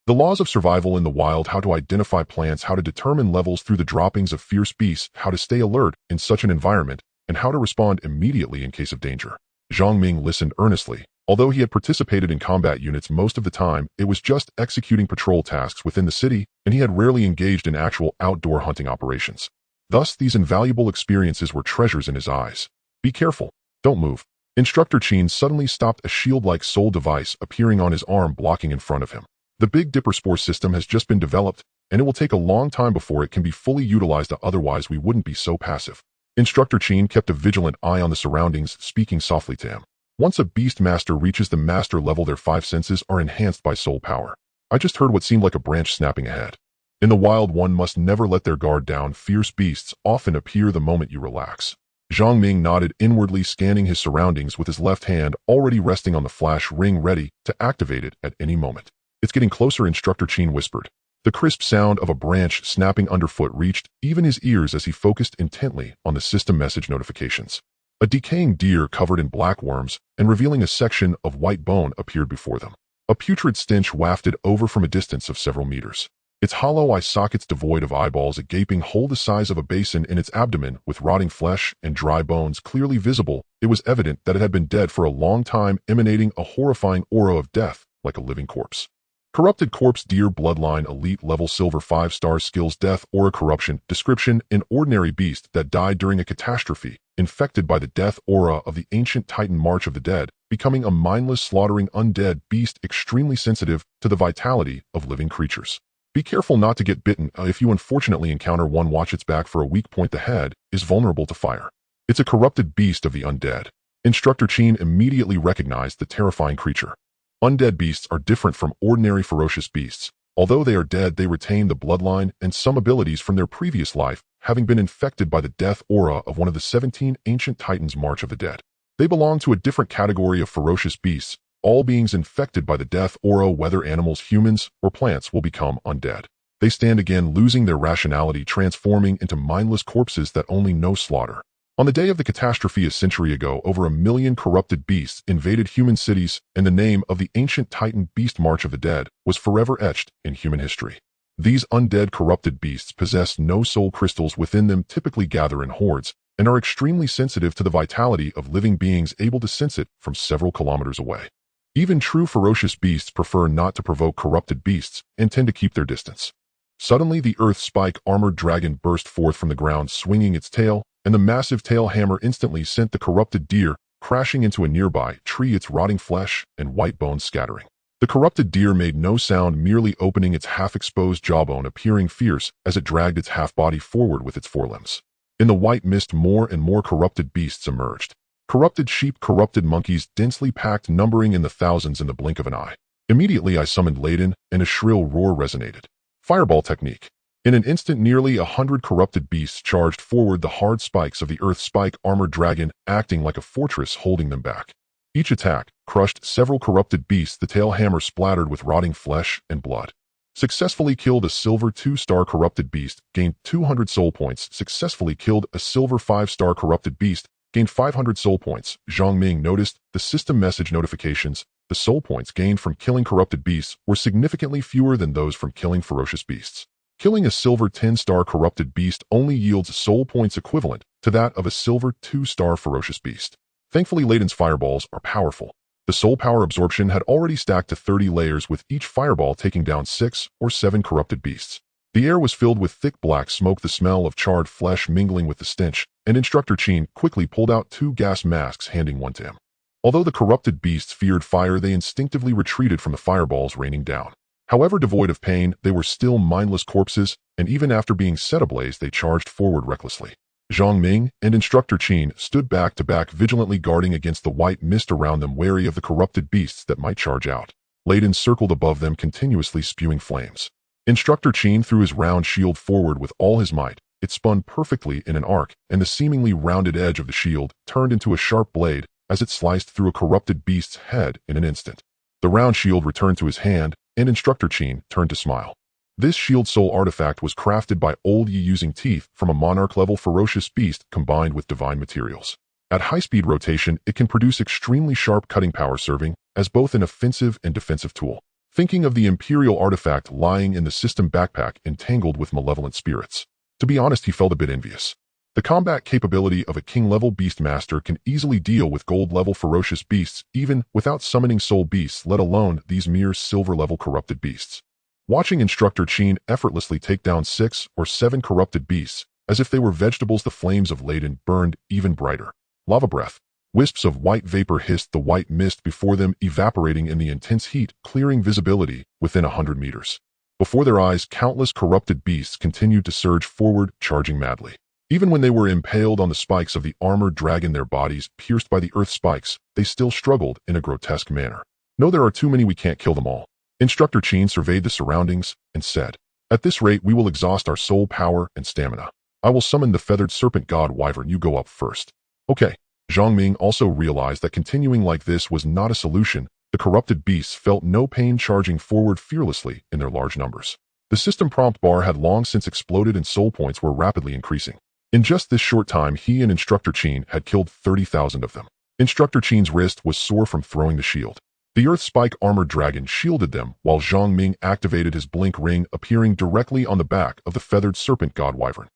The laws of survival in the wild, how to identify plants, how to determine levels through the droppings of fierce beasts, how to stay alert in such an environment, and how to respond immediately in case of danger. Zhang Ming listened earnestly. Although he had participated in combat units most of the time, it was just executing patrol tasks within the city, and he had rarely engaged in actual outdoor hunting operations. Thus, these invaluable experiences were treasures in his eyes. Be careful. Don't move. Instructor Qin suddenly stopped, a shield-like soul device appearing on his arm, blocking in front of him. The Big Dipper Spore system has just been developed, and it will take a long time before it can be fully utilized, otherwise we wouldn't be so passive. Instructor Qin kept a vigilant eye on the surroundings, speaking softly to him. Once a beast master reaches the master level, their 5 senses are enhanced by soul power. I just heard what seemed like a branch snapping ahead. In the wild, one must never let their guard down. Fierce beasts often appear the moment you relax. Zhang Ming nodded, inwardly scanning his surroundings with his left hand already resting on the flash ring, ready to activate it at any moment. It's getting closer, Instructor Qin whispered. The crisp sound of a branch snapping underfoot reached even his ears as he focused intently on the system message notifications. A decaying deer covered in black worms and revealing a section of white bone appeared before them. A putrid stench wafted over from a distance of several meters. Its hollow eye sockets devoid of eyeballs, a gaping hole the size of a basin in its abdomen with rotting flesh and dry bones clearly visible. It was evident that it had been dead for a long time, emanating a horrifying aura of death like a living corpse. Corrupted corpse, deer bloodline, elite level, silver 5-star skills, death aura, corruption. Description: an ordinary beast that died during a catastrophe, infected by the death aura of the ancient titan March of the Dead, becoming a mindless, slaughtering undead beast, extremely sensitive to the vitality of living creatures. Be careful not to get bitten. If you unfortunately encounter one, watch its back for a weak point. The head is vulnerable to fire. It's a corrupted beast of the undead. Instructor Qin immediately recognized the terrifying creature. Undead beasts are different from ordinary ferocious beasts. Although they are dead, they retain the bloodline and some abilities from their previous life, having been infected by the death aura of one of the 17 ancient titans March of the Dead. They belong to a different category of ferocious beasts. All beings infected by the death aura, whether animals, humans, or plants, will become undead. They stand again, losing their rationality, transforming into mindless corpses that only know slaughter. On the day of the catastrophe a century ago, over 1 million corrupted beasts invaded human cities, and the name of the ancient titan beast March of the Dead was forever etched in human history. These undead corrupted beasts possess no soul crystals within them, typically gather in hordes, and are extremely sensitive to the vitality of living beings, able to sense it from several kilometers away. Even true ferocious beasts prefer not to provoke corrupted beasts and tend to keep their distance. Suddenly, the Earth Spike armored dragon burst forth from the ground, swinging its tail, and the massive tail hammer instantly sent the corrupted deer crashing into a nearby tree, its rotting flesh and white bones scattering. The corrupted deer made no sound, merely opening its half-exposed jawbone, appearing fierce as it dragged its half-body forward with its forelimbs. In the white mist, more and more corrupted beasts emerged. Corrupted sheep, corrupted monkeys, densely packed, numbering in the thousands in the blink of an eye. Immediately I summoned Layden, and a shrill roar resonated. Fireball technique. In an instant, nearly 100 corrupted beasts charged forward, the hard spikes of the Earth Spike armored dragon acting like a fortress holding them back. Each attack crushed several corrupted beasts. The tail hammer splattered with rotting flesh and blood. Successfully killed a silver 2-star corrupted beast, gained 200 soul points. Successfully killed a silver 5-star corrupted beast, gained 500 soul points. Zhang Ming noticed the system message notifications. The soul points gained from killing corrupted beasts were significantly fewer than those from killing ferocious beasts. Killing a silver 10-star corrupted beast only yields soul points equivalent to that of a silver 2-star ferocious beast. Thankfully, Layden's fireballs are powerful. The soul power absorption had already stacked to 30 layers, with each fireball taking down 6 or 7 corrupted beasts. The air was filled with thick black smoke, the smell of charred flesh mingling with the stench, and Instructor Qin quickly pulled out 2 gas masks, handing one to him. Although the corrupted beasts feared fire, they instinctively retreated from the fireballs raining down. However devoid of pain, they were still mindless corpses, and even after being set ablaze, they charged forward recklessly. Zhang Ming and Instructor Qin stood back to back, vigilantly guarding against the white mist around them, wary of the corrupted beasts that might charge out. Layden circled above them, continuously spewing flames. Instructor Qin threw his round shield forward with all his might. It spun perfectly in an arc, and the seemingly rounded edge of the shield turned into a sharp blade as it sliced through a corrupted beast's head in an instant. The round shield returned to his hand, and Instructor Qin turned to smile. This shield soul artifact was crafted by Old Yi using teeth from a monarch-level ferocious beast combined with divine materials. At high-speed rotation, it can produce extremely sharp cutting power, serving as both an offensive and defensive tool. Thinking of the Imperial artifact lying in the system backpack entangled with malevolent spirits. To be honest, he felt a bit envious. The combat capability of a king-level beastmaster can easily deal with gold-level ferocious beasts even without summoning soul beasts, let alone these mere silver-level corrupted beasts. Watching Instructor Qin effortlessly take down 6 or 7 corrupted beasts, as if they were vegetables, the flames of Layden burned even brighter. Lava breath. Wisps of white vapor hissed the white mist before them, evaporating in the intense heat, clearing visibility within 100 meters. Before their eyes, countless corrupted beasts continued to surge forward, charging madly. Even when they were impaled on the spikes of the armored dragon, their bodies pierced by the earth spikes, they still struggled in a grotesque manner. No, there are too many, we can't kill them all. Instructor Qin surveyed the surroundings and said, "At this rate, we will exhaust our soul power and stamina. I will summon the feathered serpent god Wyvern. You go up first." Okay. Zhang Ming also realized that continuing like this was not a solution. The corrupted beasts felt no pain, charging forward fearlessly in their large numbers. The system prompt bar had long since exploded and soul points were rapidly increasing. In just this short time, he and Instructor Qin had killed 30,000 of them. Instructor Qin's wrist was sore from throwing the shield. The Earth Spike armored dragon shielded them, while Zhang Ming activated his blink ring, appearing directly on the back of the feathered serpent god Wyvern.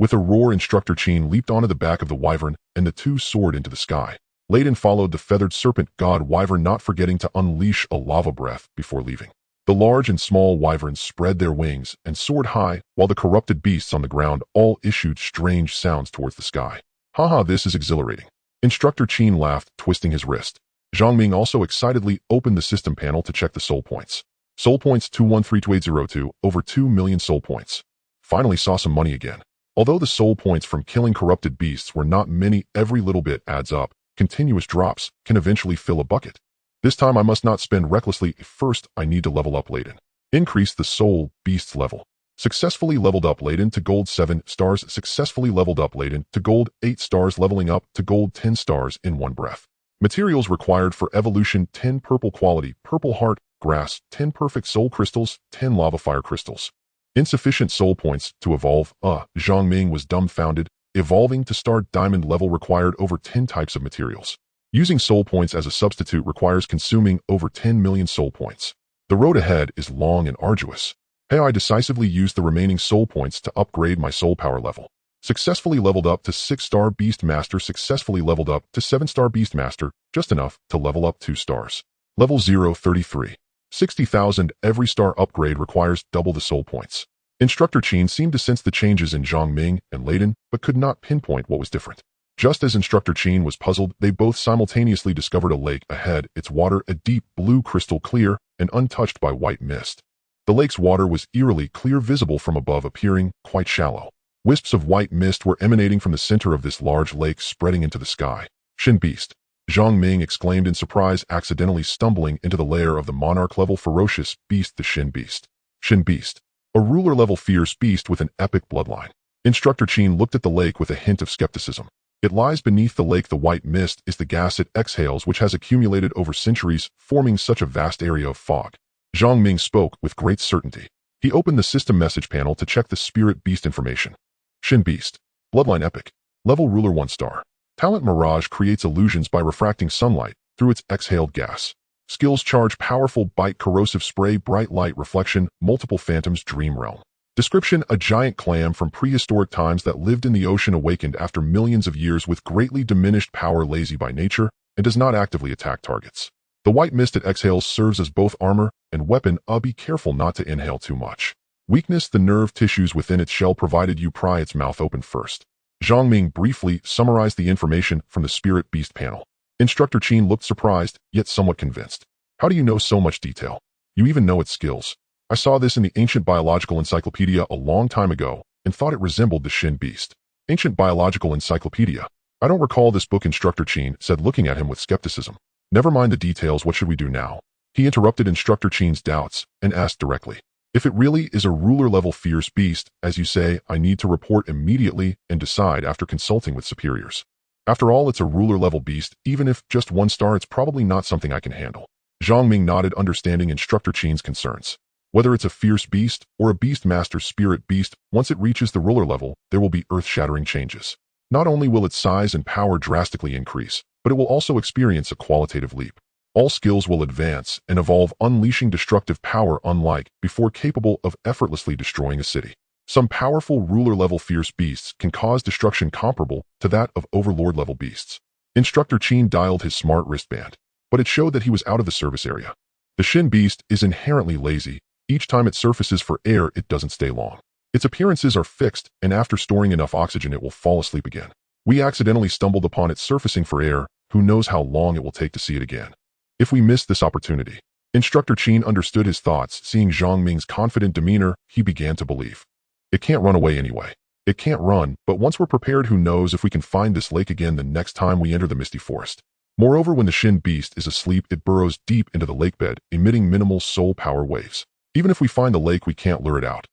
With a roar, Instructor Qin leaped onto the back of the Wyvern, and the two soared into the sky. Layden followed the feathered serpent god Wyvern, not forgetting to unleash a lava breath before leaving. The large and small wyverns spread their wings and soared high, while the corrupted beasts on the ground all issued strange sounds towards the sky. Haha, this is exhilarating. Instructor Qin laughed, twisting his wrist. Zhang Ming also excitedly opened the system panel to check the soul points. Soul points 2132802, over 2 million soul points. Finally saw some money again. Although the soul points from killing corrupted beasts were not many, every little bit adds up. Continuous drops can eventually fill a bucket. This time I must not spend recklessly. First, I need to level up Layden. Increase the soul beast's level. Successfully leveled up Layden to gold 7 stars. Successfully leveled up Layden to gold 8 stars, leveling up to gold 10 stars in one breath. Materials required for evolution: 10 purple quality, purple heart, grass, 10 perfect soul crystals, 10 lava fire crystals. Insufficient soul points to evolve. Zhang Ming was dumbfounded. Evolving to star diamond level required over 10 types of materials. Using soul points as a substitute requires consuming over 10 million soul points. The road ahead is long and arduous. I decisively used the remaining soul points to upgrade my soul power level. Successfully leveled up to 6-star Beast Master. Successfully leveled up to 7-star Beast Master, just enough to level up 2 stars. Level 033. 60,000. Every star upgrade requires double the soul points. Instructor Qin seemed to sense the changes in Zhang Ming and Layden, but could not pinpoint what was different. Just as Instructor Qin was puzzled, they both simultaneously discovered a lake ahead, its water a deep blue, crystal clear and untouched by white mist. The lake's water was eerily clear, visible from above, appearing quite shallow. Wisps of white mist were emanating from the center of this large lake, spreading into the sky. Shin Beast. Zhang Ming exclaimed in surprise, accidentally stumbling into the lair of the monarch-level ferocious beast, the Shin Beast. Shin Beast. A ruler-level fierce beast with an epic bloodline. Instructor Qin looked at the lake with a hint of skepticism. It lies beneath the lake. The white mist is the gas it exhales, which has accumulated over centuries, forming such a vast area of fog. Zhang Ming spoke with great certainty. He opened the system message panel to check the spirit beast information. Shin Beast. Bloodline epic. Level ruler 1 star. Talent Mirage creates illusions by refracting sunlight through its exhaled gas. Skills charge powerful bite corrosive spray bright light reflection multiple phantoms dream realm. Description: a giant clam from prehistoric times that lived in the ocean awakened after millions of years with greatly diminished power, lazy by nature, and does not actively attack targets. The white mist it exhales serves as both armor and weapon. Be careful not to inhale too much. Weakness: the nerve tissues within its shell provided you pry its mouth open first. Zhang Ming briefly summarized the information from the Spirit Beast panel. Instructor Qin looked surprised, yet somewhat convinced. How do you know so much detail? You even know its skills. I saw this in the Ancient Biological Encyclopedia a long time ago and thought it resembled the Shin Beast. Ancient Biological Encyclopedia. I don't recall this book, Instructor Qin said, looking at him with skepticism. Never mind the details, what should we do now? He interrupted Instructor Qin's doubts and asked directly. If it really is a ruler-level fierce beast, as you say, I need to report immediately and decide after consulting with superiors. After all, it's a ruler-level beast. Even if just 1 star, it's probably not something I can handle. Zhang Ming nodded, understanding Instructor Qin's concerns. Whether it's a fierce beast or a beast master spirit beast, once it reaches the ruler level, there will be earth-shattering changes. Not only will its size and power drastically increase, but it will also experience a qualitative leap. All skills will advance and evolve, unleashing destructive power unlike before, capable of effortlessly destroying a city. Some powerful ruler-level fierce beasts can cause destruction comparable to that of overlord-level beasts. Instructor Qin dialed his smart wristband, but it showed that he was out of the service area. The Shin Beast is inherently lazy. Each time it surfaces for air, it doesn't stay long. Its appearances are fixed, and after storing enough oxygen, it will fall asleep again. We accidentally stumbled upon it surfacing for air. Who knows how long it will take to see it again? If we miss this opportunity. Instructor Qin understood his thoughts. Seeing Zhang Ming's confident demeanor, he began to believe. It can't run away anyway. It can't run, but once we're prepared, who knows if we can find this lake again the next time we enter the misty forest. Moreover, when the Shin Beast is asleep, it burrows deep into the lakebed, emitting minimal soul power waves. Even if we find the lake, we can't lure it out.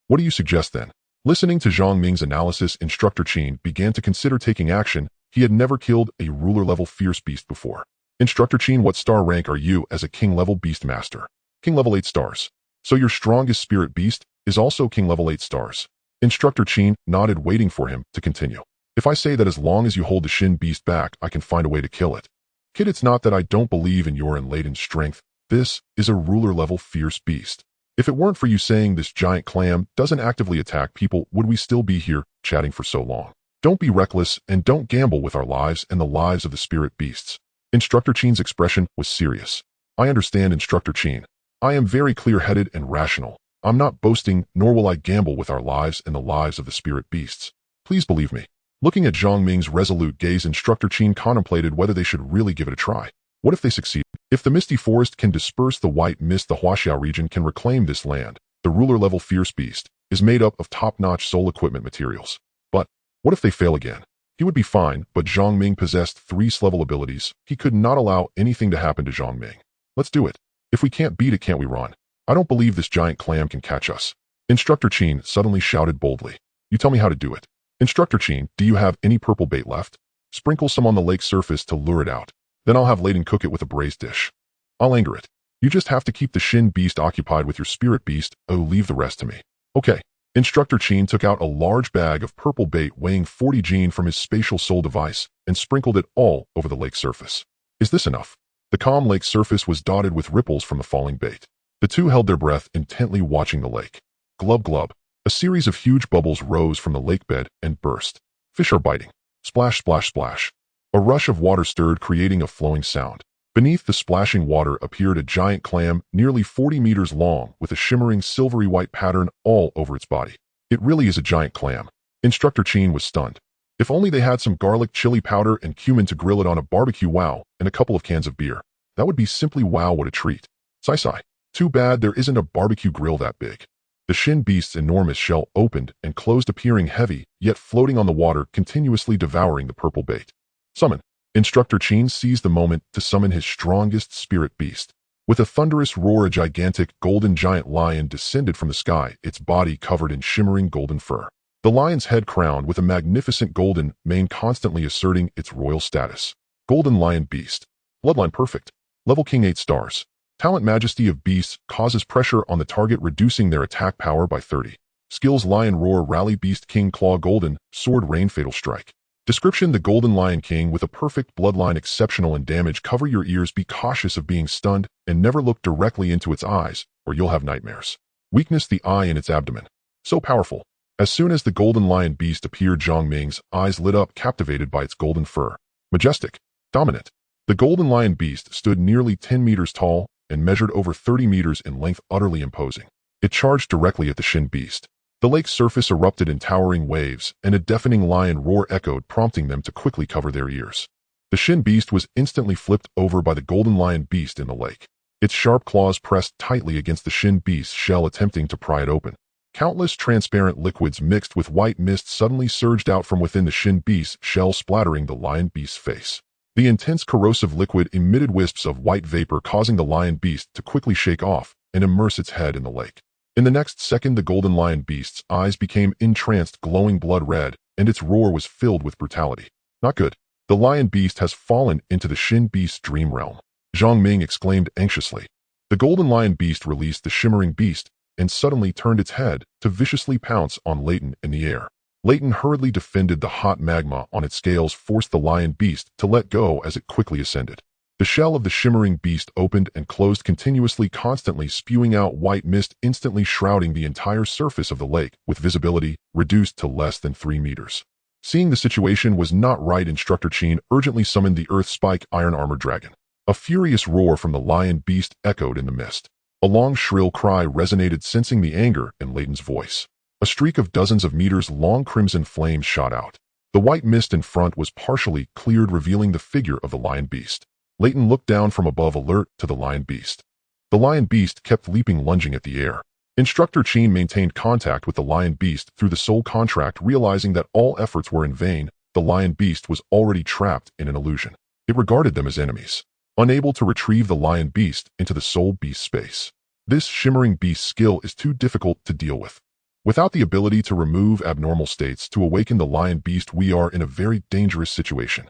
What do you suggest then? Listening to Zhang Ming's analysis, Instructor Qin began to consider taking action. He had never killed a ruler-level fierce beast before. Instructor Qin, what star rank are you as a king-level beast master? King level 8 stars. So your strongest spirit beast is also king level 8 stars. Instructor Qin nodded, waiting for him to continue. If I say that as long as you hold the Shin Beast back, I can find a way to kill it. Kid, it's not that I don't believe in your unladen strength. This is a ruler-level fierce beast. If it weren't for you saying this giant clam doesn't actively attack people, would we still be here chatting for so long? Don't be reckless and don't gamble with our lives and the lives of the spirit beasts. Instructor Qin's expression was serious. I understand, Instructor Qin. I am very clear-headed and rational. I'm not boasting, nor will I gamble with our lives and the lives of the spirit beasts. Please believe me. Looking at Zhang Ming's resolute gaze, Instructor Qin contemplated whether they should really give it a try. What if they succeed? If the misty forest can disperse the white mist, the Huaxiao region can reclaim this land. The ruler-level fierce beast is made up of top-notch soul equipment materials. But what if they fail again? He would be fine, but Zhang Ming possessed 3 level abilities. He could not allow anything to happen to Zhang Ming. Let's do it. If we can't beat it, can't we run? I don't believe this giant clam can catch us. Instructor Qin suddenly shouted boldly. You tell me how to do it. Instructor Qin, do you have any purple bait left? Sprinkle some on the lake surface to lure it out. Then I'll have Layden cook it with a braised dish. I'll anger it. You just have to keep the Shin Beast occupied with your spirit beast. Oh, leave the rest to me. Okay. Instructor Qin took out a large bag of purple bait weighing 40 gene from his spatial soul device and sprinkled it all over the lake surface. Is this enough? The calm lake surface was dotted with ripples from the falling bait. The two held their breath, intently watching the lake. Glub glub. A series of huge bubbles rose from the lake bed and burst. Fish are biting. Splash, splash, splash. A rush of water stirred, creating a flowing sound. Beneath the splashing water appeared a giant clam, nearly 40 meters long, with a shimmering silvery white pattern all over its body. It really is a giant clam. Instructor Qin was stunned. If only they had some garlic, chili powder, and cumin to grill it on a barbecue, wow, and a couple of cans of beer. That would be simply wow, what a treat. Sigh. Too bad there isn't a barbecue grill that big. The Shin Beast's enormous shell opened and closed, appearing heavy, yet floating on the water, continuously devouring the purple bait. Summon. Instructor Qin seized the moment to summon his strongest spirit beast. With a thunderous roar, a gigantic golden giant lion descended from the sky, its body covered in shimmering golden fur. The lion's head crowned with a magnificent golden mane, constantly asserting its royal status. Golden Lion Beast. Bloodline perfect. Level King 8 stars. Talent Majesty of Beasts causes pressure on the target, reducing their attack power by 30. Skills: Lion Roar, Rally, Beast King Claw, Golden Sword, Rain, Fatal Strike. Description: the Golden Lion King with a perfect bloodline, exceptional in damage. Cover your ears, be cautious of being stunned, and never look directly into its eyes, or you'll have nightmares. Weakness: the eye in its abdomen. So powerful. As soon as the Golden Lion Beast appeared, Zhang Ming's eyes lit up, captivated by its golden fur. Majestic. Dominant. The Golden Lion Beast stood nearly 10 meters tall and measured over 30 meters in length, utterly imposing. It charged directly at the Shin Beast. The lake's surface erupted in towering waves, and a deafening lion roar echoed, prompting them to quickly cover their ears. The Shin Beast was instantly flipped over by the Golden Lion Beast in the lake. Its sharp claws pressed tightly against the Shin Beast's shell, attempting to pry it open. Countless transparent liquids mixed with white mist suddenly surged out from within the Shin Beast's shell, splattering the Lion Beast's face. The intense corrosive liquid emitted wisps of white vapor, causing the Lion Beast to quickly shake off and immerse its head in the lake. In the next second, the Golden Lion Beast's eyes became entranced, glowing blood red, and its roar was filled with brutality. Not good. The Lion Beast has fallen into the Shin Beast's dream realm. Zhang Ming exclaimed anxiously. The Golden Lion Beast released the shimmering beast and suddenly turned its head to viciously pounce on Leighton in the air. Leighton hurriedly defended. The hot magma on its scales forced the Lion Beast to let go as it quickly ascended. The shell of the shimmering beast opened and closed continuously, constantly spewing out white mist, instantly shrouding the entire surface of the lake, with visibility reduced to less than 3 meters. Seeing the situation was not right, Instructor Qin urgently summoned the Earth Spike Iron Armor Dragon. A furious roar from the Lion Beast echoed in the mist. A long shrill cry resonated, sensing the anger in Leighton's voice. A streak of dozens of meters long crimson flames shot out. The white mist in front was partially cleared, revealing the figure of the Lion Beast. Leighton looked down from above, alert to the Lion Beast. The Lion Beast kept leaping, lunging at the air. Instructor Qin maintained contact with the Lion Beast through the soul contract, realizing that all efforts were in vain. The Lion Beast was already trapped in an illusion. It regarded them as enemies, unable to retrieve the Lion Beast into the Soul Beast space. This shimmering beast skill is too difficult to deal with. Without the ability to remove abnormal states to awaken the Lion Beast, we are in a very dangerous situation.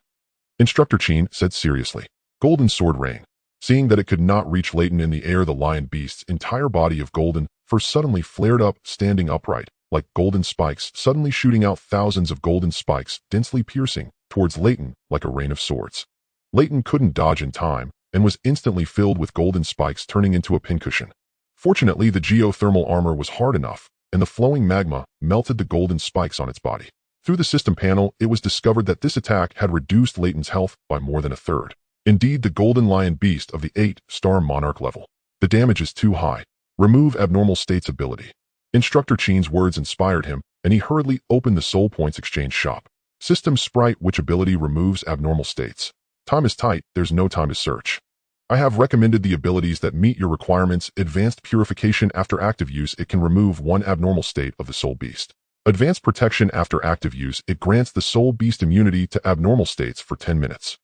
Instructor Qin said seriously. Golden Sword Rain. Seeing that it could not reach Leighton in the air, the Lion Beast's entire body of golden fur suddenly flared up, standing upright, like golden spikes, suddenly shooting out thousands of golden spikes, densely piercing towards Leighton like a rain of swords. Leighton couldn't dodge in time and was instantly filled with golden spikes, turning into a pincushion. Fortunately, the geothermal armor was hard enough, and the flowing magma melted the golden spikes on its body. Through the system panel, it was discovered that this attack had reduced Leighton's health by more than a third. Indeed, the Golden Lion Beast of the 8-star Monarch level. The damage is too high. Remove abnormal states ability. Instructor Qin's words inspired him, and he hurriedly opened the Soul Points Exchange shop. System Sprite, which ability removes abnormal states? Time is tight, there's no time to search. I have recommended the abilities that meet your requirements. Advanced Purification. After active use, it can remove one abnormal state of the Soul Beast. Advanced Protection. After active use, it grants the Soul Beast immunity to abnormal states for 10 minutes.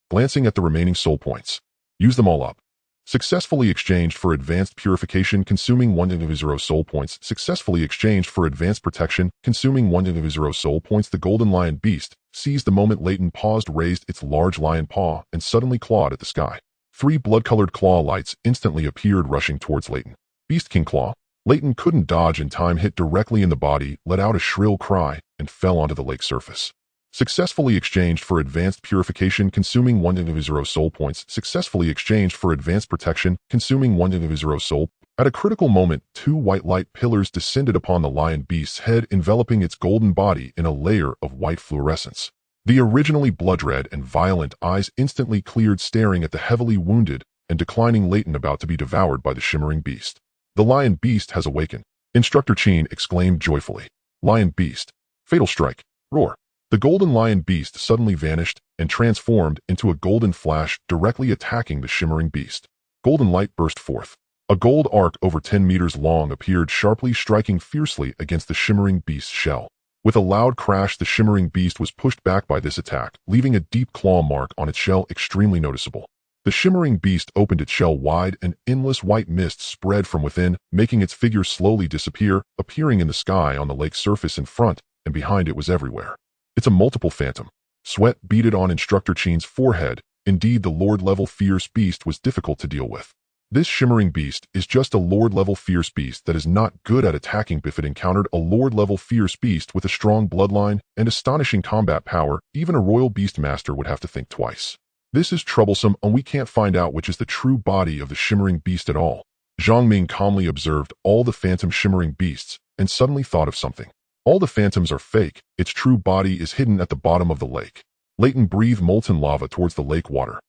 Glancing at the remaining soul points. Use them all up. Successfully exchanged for Advanced Purification, consuming 1/0 soul points. Successfully exchanged for Advanced Protection, consuming 1/0 soul points. The Golden Lion Beast seized the moment Leighton paused, raised its large lion paw, and suddenly clawed at the sky. 3 blood-colored claw lights instantly appeared, rushing towards Leighton. Beast King Claw. Leighton couldn't dodge in time, hit directly in the body, let out a shrill cry, and fell onto the lake surface. Successfully exchanged for Advanced Purification, consuming 1/0 soul points. Successfully exchanged for Advanced Protection, consuming 1/0 soul. At a critical moment, 2 white light pillars descended upon the Lion Beast's head, enveloping its golden body in a layer of white fluorescence. The originally blood-red and violent eyes instantly cleared, staring at the heavily wounded and declining Leighton, about to be devoured by the shimmering beast. The Lion Beast has awakened. Instructor Qin exclaimed joyfully. Lion Beast. Fatal Strike. Roar. The Golden Lion Beast suddenly vanished and transformed into a golden flash, directly attacking the shimmering beast. Golden light burst forth. A gold arc over 10 meters long appeared, sharply striking fiercely against the shimmering beast's shell. With a loud crash, the shimmering beast was pushed back by this attack, leaving a deep claw mark on its shell, extremely noticeable. The shimmering beast opened its shell wide, and endless white mist spread from within, making its figure slowly disappear, appearing in the sky, on the lake's surface, in front and behind it was everywhere. It's a multiple phantom. Sweat beaded on Instructor Qin's forehead. Indeed, the Lord-level fierce beast was difficult to deal with. This shimmering beast is just a Lord-level fierce beast that is not good at attacking. If it encountered a Lord-level fierce beast with a strong bloodline and astonishing combat power, even a royal beast master would have to think twice. This is troublesome, and we can't find out which is the true body of the shimmering beast at all. Zhang Ming calmly observed all the phantom shimmering beasts and suddenly thought of something. All the phantoms are fake. Its true body is hidden at the bottom of the lake. Leighton breathed molten lava towards the lake water.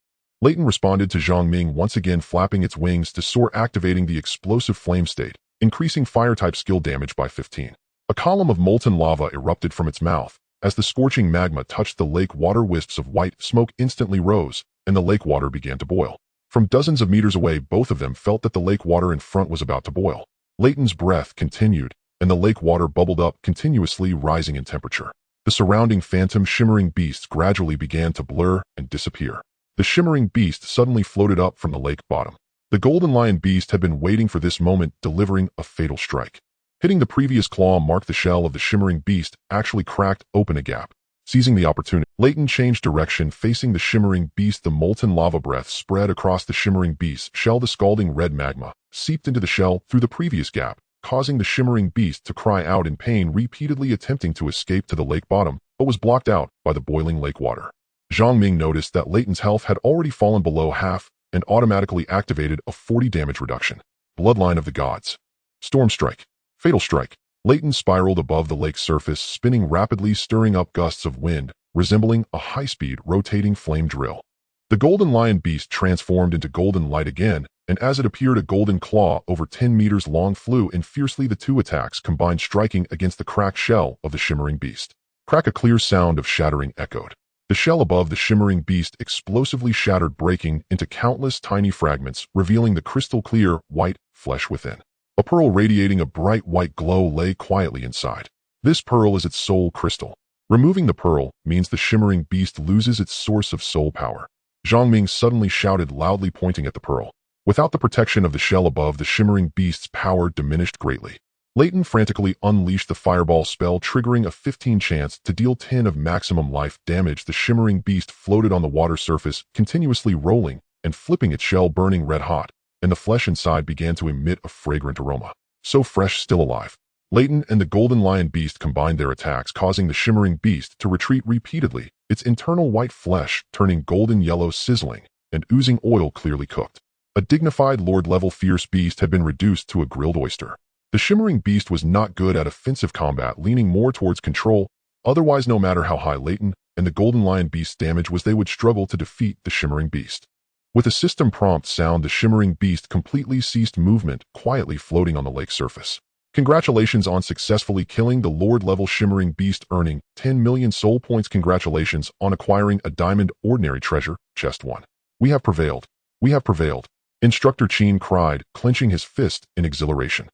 Leighton responded to Zhang Ming, once again flapping its wings to soar, activating the explosive flame state, increasing fire-type skill damage by 15. A column of molten lava erupted from its mouth. As the scorching magma touched the lake water, wisps of white smoke instantly rose, and the lake water began to boil. From dozens of meters away, both of them felt that the lake water in front was about to boil. Leighton's breath continued, and the lake water bubbled up, continuously rising in temperature. The surrounding phantom shimmering beasts gradually began to blur and disappear. The shimmering beast suddenly floated up from the lake bottom. The golden lion beast had been waiting for this moment, delivering a fatal strike. Hitting the previous claw mark, the shell of the shimmering beast actually cracked open a gap. Seizing the opportunity, Leighton changed direction, facing the shimmering beast. The molten lava breath spread across the shimmering beast's shell. The scalding red magma seeped into the shell through the previous gap, causing the shimmering beast to cry out in pain, repeatedly attempting to escape to the lake bottom, but was blocked out by the boiling lake water. Zhang Ming noticed that Leighton's health had already fallen below half and automatically activated a 40 damage reduction. Bloodline of the gods. Storm strike. Fatal strike. Leighton spiraled above the lake's surface, spinning rapidly, stirring up gusts of wind, resembling a high-speed rotating flame drill. The golden lion beast transformed into golden light again, and as it appeared, a golden claw over 10 meters long flew in fiercely. The two attacks combined, striking against the cracked shell of the shimmering beast. Crack! A clear sound of shattering echoed. The shell above the shimmering beast explosively shattered, breaking into countless tiny fragments, revealing the crystal-clear, white flesh within. A pearl radiating a bright white glow lay quietly inside. This pearl is its soul crystal. Removing the pearl means the shimmering beast loses its source of soul power. Zhang Ming suddenly shouted loudly, pointing at the pearl. Without the protection of the shell above, the shimmering beast's power diminished greatly. Leighton frantically unleashed the fireball spell, triggering a 15 chance to deal 10 of maximum life damage. The shimmering beast floated on the water surface, continuously rolling and flipping its shell, burning red hot, and the flesh inside began to emit a fragrant aroma. So fresh, still alive. Leighton and the golden lion beast combined their attacks, causing the shimmering beast to retreat repeatedly, its internal white flesh turning golden yellow, sizzling and oozing oil, clearly cooked. A dignified Lord-level fierce beast had been reduced to a grilled oyster. The shimmering beast was not good at offensive combat, leaning more towards control. Otherwise, no matter how high Leighton and the golden lion beast's damage was, they would struggle to defeat the shimmering beast. With a system prompt sound, the shimmering beast completely ceased movement, quietly floating on the lake surface. Congratulations on successfully killing the Lord-level shimmering beast, earning 10 million soul points. Congratulations on acquiring a diamond ordinary treasure chest 1. We have prevailed. We have prevailed. Instructor Qin cried, clenching his fist in exhilaration.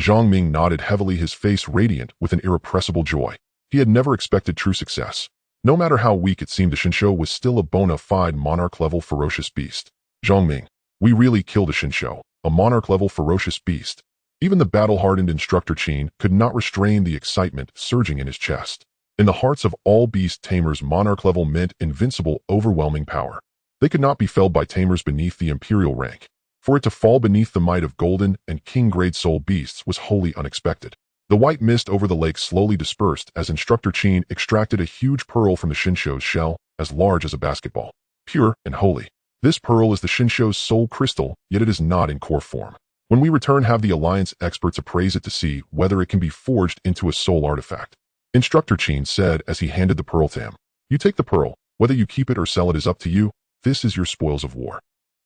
Zhang Ming nodded heavily, his face radiant with an irrepressible joy. He had never expected true success. No matter how weak it seemed, the Shinshou was still a bona fide monarch-level ferocious beast. Zhang Ming, we really killed a Shinshou, a monarch-level ferocious beast. Even the battle-hardened Instructor Qin could not restrain the excitement surging in his chest. In the hearts of all Beast Tamers, monarch-level meant invincible, overwhelming power. They could not be felled by tamers beneath the imperial rank. For it to fall beneath the might of golden and king-grade soul beasts was wholly unexpected. The white mist over the lake slowly dispersed as Instructor Qin extracted a huge pearl from the Shinshou's shell, as large as a basketball. Pure and holy. This pearl is the Shinshou's soul crystal, yet it is not in core form. When we return, have the Alliance experts appraise it to see whether it can be forged into a soul artifact. Instructor Qin said as he handed the pearl to him. You take the pearl. Whether you keep it or sell it is up to you. This is your spoils of war.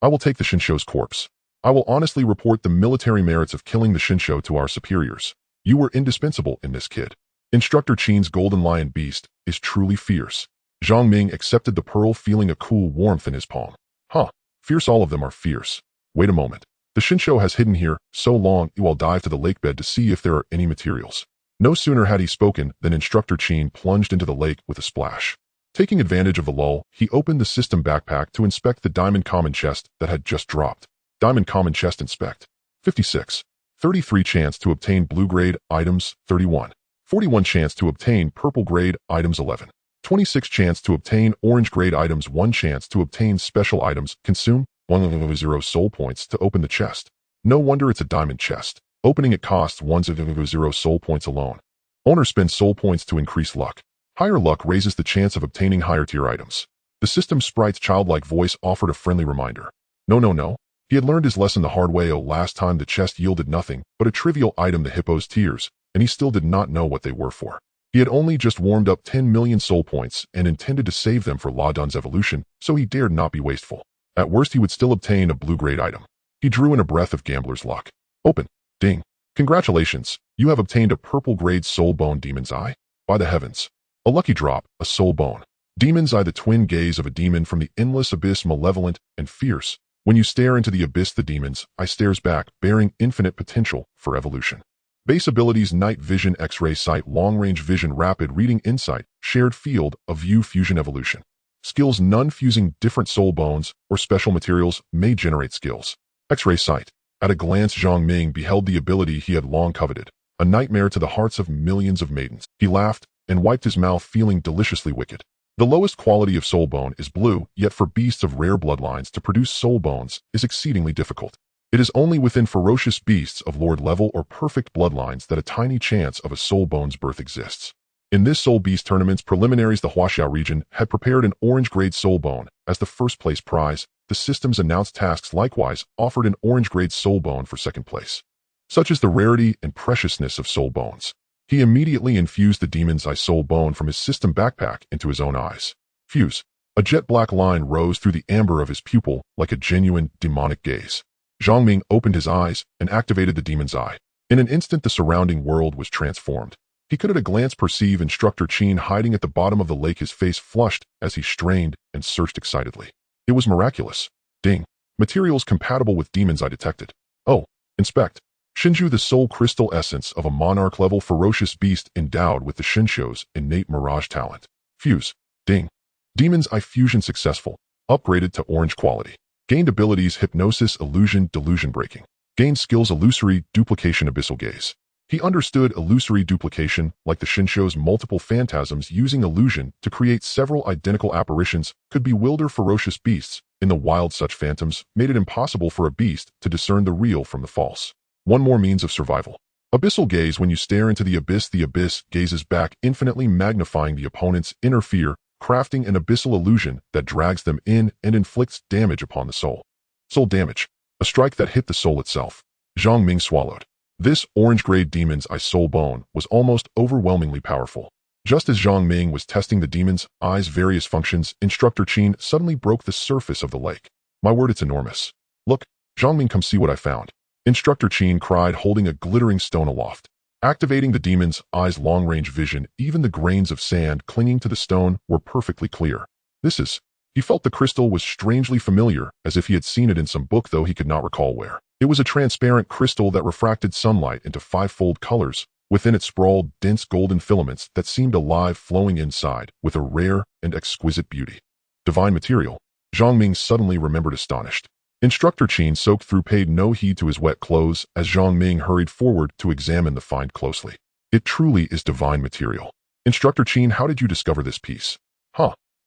I will take the Shinshou's corpse. I will honestly report the military merits of killing the Shinshou to our superiors. You were indispensable in this, kid. Instructor Qin's golden lion beast is truly fierce. Zhang Ming accepted the pearl, feeling a cool warmth in his palm. Huh, fierce, all of them are fierce. Wait a moment. The Shinshou has hidden here so long, I'll dive to the lake bed to see if there are any materials. No sooner had he spoken than Instructor Qin plunged into the lake with a splash. Taking advantage of the lull, he opened the system backpack to inspect the diamond common chest that had just dropped. Diamond common chest inspect. 56. 33 chance to obtain blue-grade items, 31. 41 chance to obtain purple-grade items, 11. 26 chance to obtain orange-grade items, 1 chance to obtain special items, consume, 100 soul points to open the chest. No wonder it's a diamond chest. Opening it costs 100 soul points alone. Owner spends soul points to increase luck. Higher luck raises the chance of obtaining higher tier items. The system sprite's childlike voice offered a friendly reminder. No. He had learned his lesson the hard way. Last time the chest yielded nothing but a trivial item, the hippo's tears, and he still did not know what they were for. He had only just warmed up 10 million soul points and intended to save them for Ladon's evolution, so he dared not be wasteful. At worst, he would still obtain a blue-grade item. He drew in a breath of gambler's luck. Open. Ding. Congratulations, you have obtained a purple-grade soul bone demon's eye. By the heavens. A lucky drop, a soul bone. Demon's eye, the twin gaze of a demon from the endless abyss, malevolent and fierce. When you stare into the abyss, the demon's eye stares back, bearing infinite potential for evolution. Base abilities: night vision, X-ray sight, long-range vision, rapid reading, insight, shared field of view, fusion, evolution. Skills: none. Fusing different soul bones or special materials may generate skills. X-ray sight. At a glance, Zhang Ming beheld the ability he had long coveted, a nightmare to the hearts of millions of maidens. He laughed and wiped his mouth, feeling deliciously wicked. The lowest quality of soul bone is blue, yet for beasts of rare bloodlines to produce soul bones is exceedingly difficult. It is only within ferocious beasts of lord level or perfect bloodlines that a tiny chance of a soul bone's birth exists. In this Soul Beast tournament's preliminaries, the Huaxiao region had prepared an orange-grade soul bone as the first-place prize. The system's announced tasks likewise offered an orange-grade soul bone for second place. Such is the rarity and preciousness of soul bones. He immediately infused the demon's eye soul bone from his system backpack into his own eyes. Fuse. A jet-black line rose through the amber of his pupil like a genuine demonic gaze. Zhang Ming opened his eyes and activated the demon's eye. In an instant, the surrounding world was transformed. He could at a glance perceive Instructor Qin hiding at the bottom of the lake, his face flushed as he strained and searched excitedly. It was miraculous. Ding. Materials compatible with demon's eye detected. Oh, inspect. Shinju, the soul crystal essence of a monarch-level ferocious beast endowed with the Shinsho's innate mirage talent. Fuse. Ding. Demon's eye fusion successful. Upgraded to orange quality. Gained abilities: hypnosis, illusion, delusion breaking. Gained skills: illusory, duplication, abyssal gaze. He understood illusory duplication, like the Shinsho's multiple phantasms using illusion to create several identical apparitions, could bewilder ferocious beasts. In the wild, such phantoms made it impossible for a beast to discern the real from the false. One more means of survival. Abyssal gaze. When you stare into the abyss gazes back, infinitely magnifying the opponent's inner fear, crafting an abyssal illusion that drags them in and inflicts damage upon the soul. Soul damage. A strike that hit the soul itself. Zhang Ming swallowed. This orange-grade demon's eye soul bone was almost overwhelmingly powerful. Just as Zhang Ming was testing the demon's eye's various functions, Instructor Qin suddenly broke the surface of the lake. My word, it's enormous. Look, Zhang Ming, come see what I found. Instructor Qin cried, holding a glittering stone aloft. Activating the demon's eye's long-range vision, even the grains of sand clinging to the stone were perfectly clear. This is... He felt the crystal was strangely familiar, as if he had seen it in some book, though he could not recall where. It was a transparent crystal that refracted sunlight into five-fold colors. Within it sprawled dense golden filaments that seemed alive, flowing inside with a rare and exquisite beauty. Divine material. Zhang Ming suddenly remembered, astonished. Instructor Qin, soaked through, paid no heed to his wet clothes as Zhang Ming hurried forward to examine the find closely. It truly is divine material. Instructor Qin, how did you discover this piece?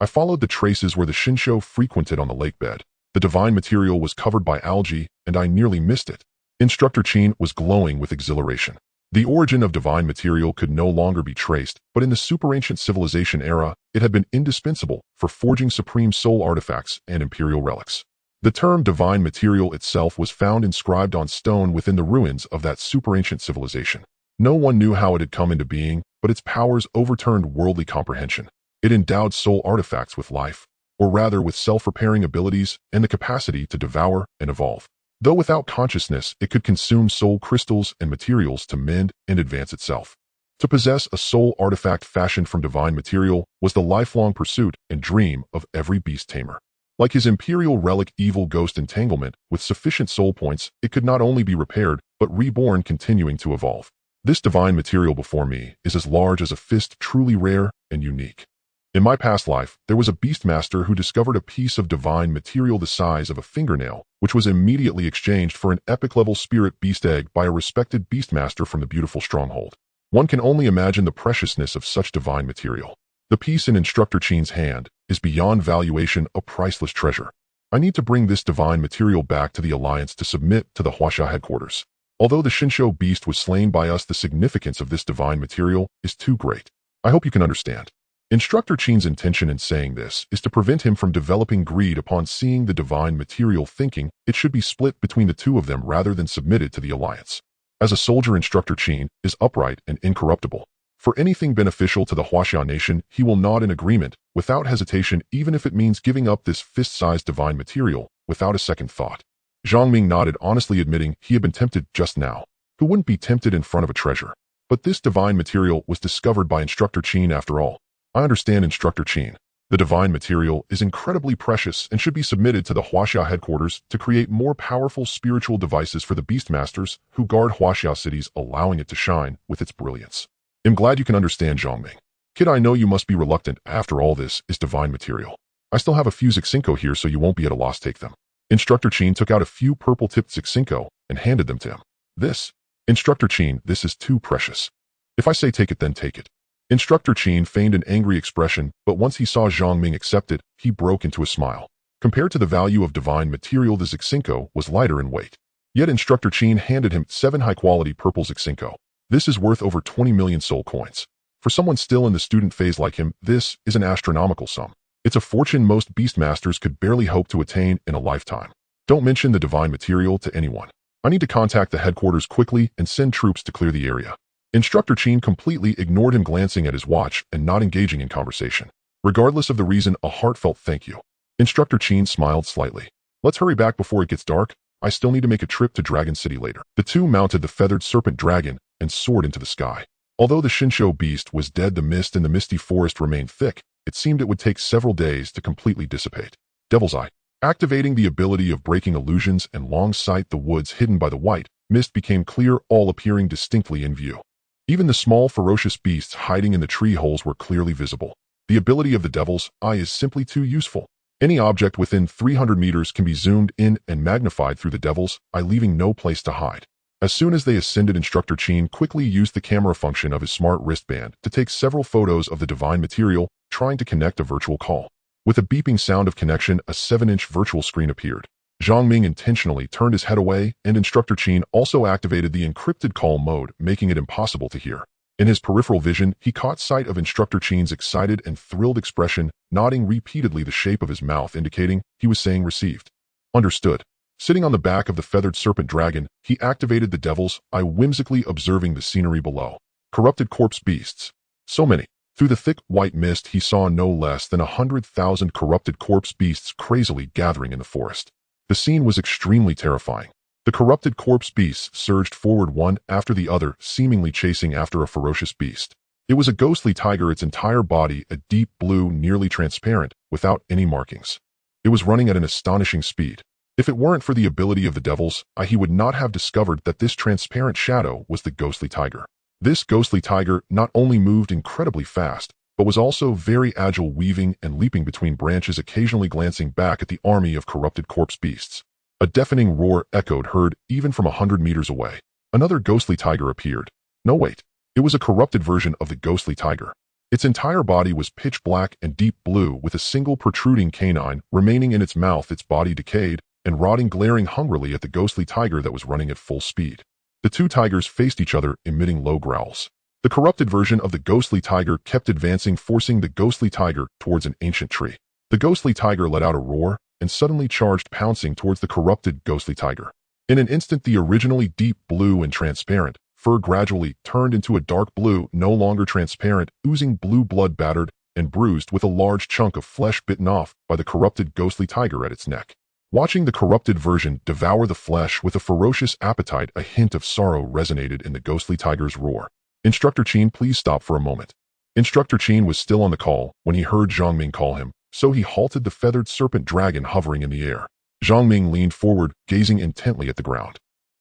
I followed the traces where the Shinsho frequented on the lake bed. The divine material was covered by algae, and I nearly missed it. Instructor Qin was glowing with exhilaration. The origin of divine material could no longer be traced, but in the super-ancient civilization era, it had been indispensable for forging supreme soul artifacts and imperial relics. The term divine material itself was found inscribed on stone within the ruins of that super-ancient civilization. No one knew how it had come into being, but its powers overturned worldly comprehension. It endowed soul artifacts with life, or rather with self-repairing abilities and the capacity to devour and evolve. Though without consciousness, it could consume soul crystals and materials to mend and advance itself. To possess a soul artifact fashioned from divine material was the lifelong pursuit and dream of every beast tamer. Like his imperial relic Evil Ghost Entanglement, with sufficient soul points, it could not only be repaired, but reborn, continuing to evolve. This divine material before me is as large as a fist, truly rare and unique. In my past life, there was a beastmaster who discovered a piece of divine material the size of a fingernail, which was immediately exchanged for an epic-level spirit beast egg by a respected beastmaster from the beautiful stronghold. One can only imagine the preciousness of such divine material. The piece in Instructor Qin's hand is beyond valuation a priceless treasure. I need to bring this divine material back to the Alliance to submit to the Huaxia headquarters. Although the Shinsho beast was slain by us, the significance of this divine material is too great. I hope you can understand. Instructor Qin's intention in saying this is to prevent him from developing greed upon seeing the divine material, thinking it should be split between the two of them rather than submitted to the Alliance. As a soldier, Instructor Qin is upright and incorruptible. For anything beneficial to the Huaxia nation, he will nod in agreement, without hesitation, even if it means giving up this fist-sized divine material, without a second thought. Zhang Ming nodded, honestly admitting he had been tempted just now. Who wouldn't be tempted in front of a treasure? But this divine material was discovered by Instructor Qin after all. I understand, Instructor Qin. The divine material is incredibly precious and should be submitted to the Huaxia headquarters to create more powerful spiritual devices for the beast masters who guard Huaxia cities, allowing it to shine with its brilliance. I'm glad you can understand, Zhang Ming. Kid, I know you must be reluctant. After all, this is divine material. I still have a few Zixinko here, so you won't be at a loss. Take them. Instructor Qin took out a few purple-tipped Zixinko and handed them to him. This? Instructor Qin, this is too precious. If I say take it, then take it. Instructor Qin feigned an angry expression, but once he saw Zhang Ming accept it, he broke into a smile. Compared to the value of divine material, the Zixinko was lighter in weight. Yet Instructor Qin handed him 7 high-quality purple Zixinko. This is worth over 20 million soul coins. For someone still in the student phase like him, this is an astronomical sum. It's a fortune most beast masters could barely hope to attain in a lifetime. Don't mention the divine material to anyone. I need to contact the headquarters quickly and send troops to clear the area. Instructor Qin completely ignored him, glancing at his watch and not engaging in conversation. Regardless of the reason, a heartfelt thank you. Instructor Qin smiled slightly. Let's hurry back before it gets dark. I still need to make a trip to Dragon City later. The two mounted the feathered serpent dragon and soared into the sky. Although the Shinsho beast was dead, the mist in the misty forest remained thick. It seemed it would take several days to completely dissipate. Devil's Eye. Activating the ability of breaking illusions and long sight, the woods hidden by the white mist became clear, all appearing distinctly in view. Even the small, ferocious beasts hiding in the tree holes were clearly visible. The ability of the Devil's Eye is simply too useful. Any object within 300 meters can be zoomed in and magnified through the Devil's Eye, leaving no place to hide. As soon as they ascended, Instructor Qin quickly used the camera function of his smart wristband to take several photos of the divine material, trying to connect a virtual call. With a beeping sound of connection, a 7-inch virtual screen appeared. Zhang Ming intentionally turned his head away, and Instructor Qin also activated the encrypted call mode, making it impossible to hear. In his peripheral vision, he caught sight of Instructor Qin's excited and thrilled expression, nodding repeatedly, the shape of his mouth indicating he was saying received. Understood. Sitting on the back of the feathered serpent dragon, he activated the Devil's Eye, whimsically observing the scenery below. Corrupted corpse beasts. So many. Through the thick white mist, he saw no less than 100,000 corrupted corpse beasts crazily gathering in the forest. The scene was extremely terrifying. The corrupted corpse beasts surged forward one after the other, seemingly chasing after a ferocious beast. It was a ghostly tiger, its entire body a deep blue, nearly transparent, without any markings. It was running at an astonishing speed. If it weren't for the ability of the Devil's Eye, he would not have discovered that this transparent shadow was the ghostly tiger. This ghostly tiger not only moved incredibly fast, but was also very agile, weaving and leaping between branches, occasionally glancing back at the army of corrupted corpse beasts. A deafening roar echoed, heard even from 100 meters away. Another ghostly tiger appeared. No, wait. It was a corrupted version of the ghostly tiger. Its entire body was pitch black and deep blue, with a single protruding canine remaining in its mouth, its body decayed and rotting, glaring hungrily at the ghostly tiger that was running at full speed. The two tigers faced each other, emitting low growls. The corrupted version of the ghostly tiger kept advancing, forcing the ghostly tiger towards an ancient tree. The ghostly tiger let out a roar and suddenly charged, pouncing towards the corrupted ghostly tiger. In an instant, the originally deep blue and transparent fur gradually turned into a dark blue, no longer transparent, oozing blue blood, battered and bruised, with a large chunk of flesh bitten off by the corrupted ghostly tiger at its neck. Watching the corrupted version devour the flesh with a ferocious appetite, a hint of sorrow resonated in the ghostly tiger's roar. Instructor Qin, please stop for a moment. Instructor Qin was still on the call when he heard Zhang Ming call him, so he halted the feathered serpent dragon hovering in the air. Zhang Ming leaned forward, gazing intently at the ground.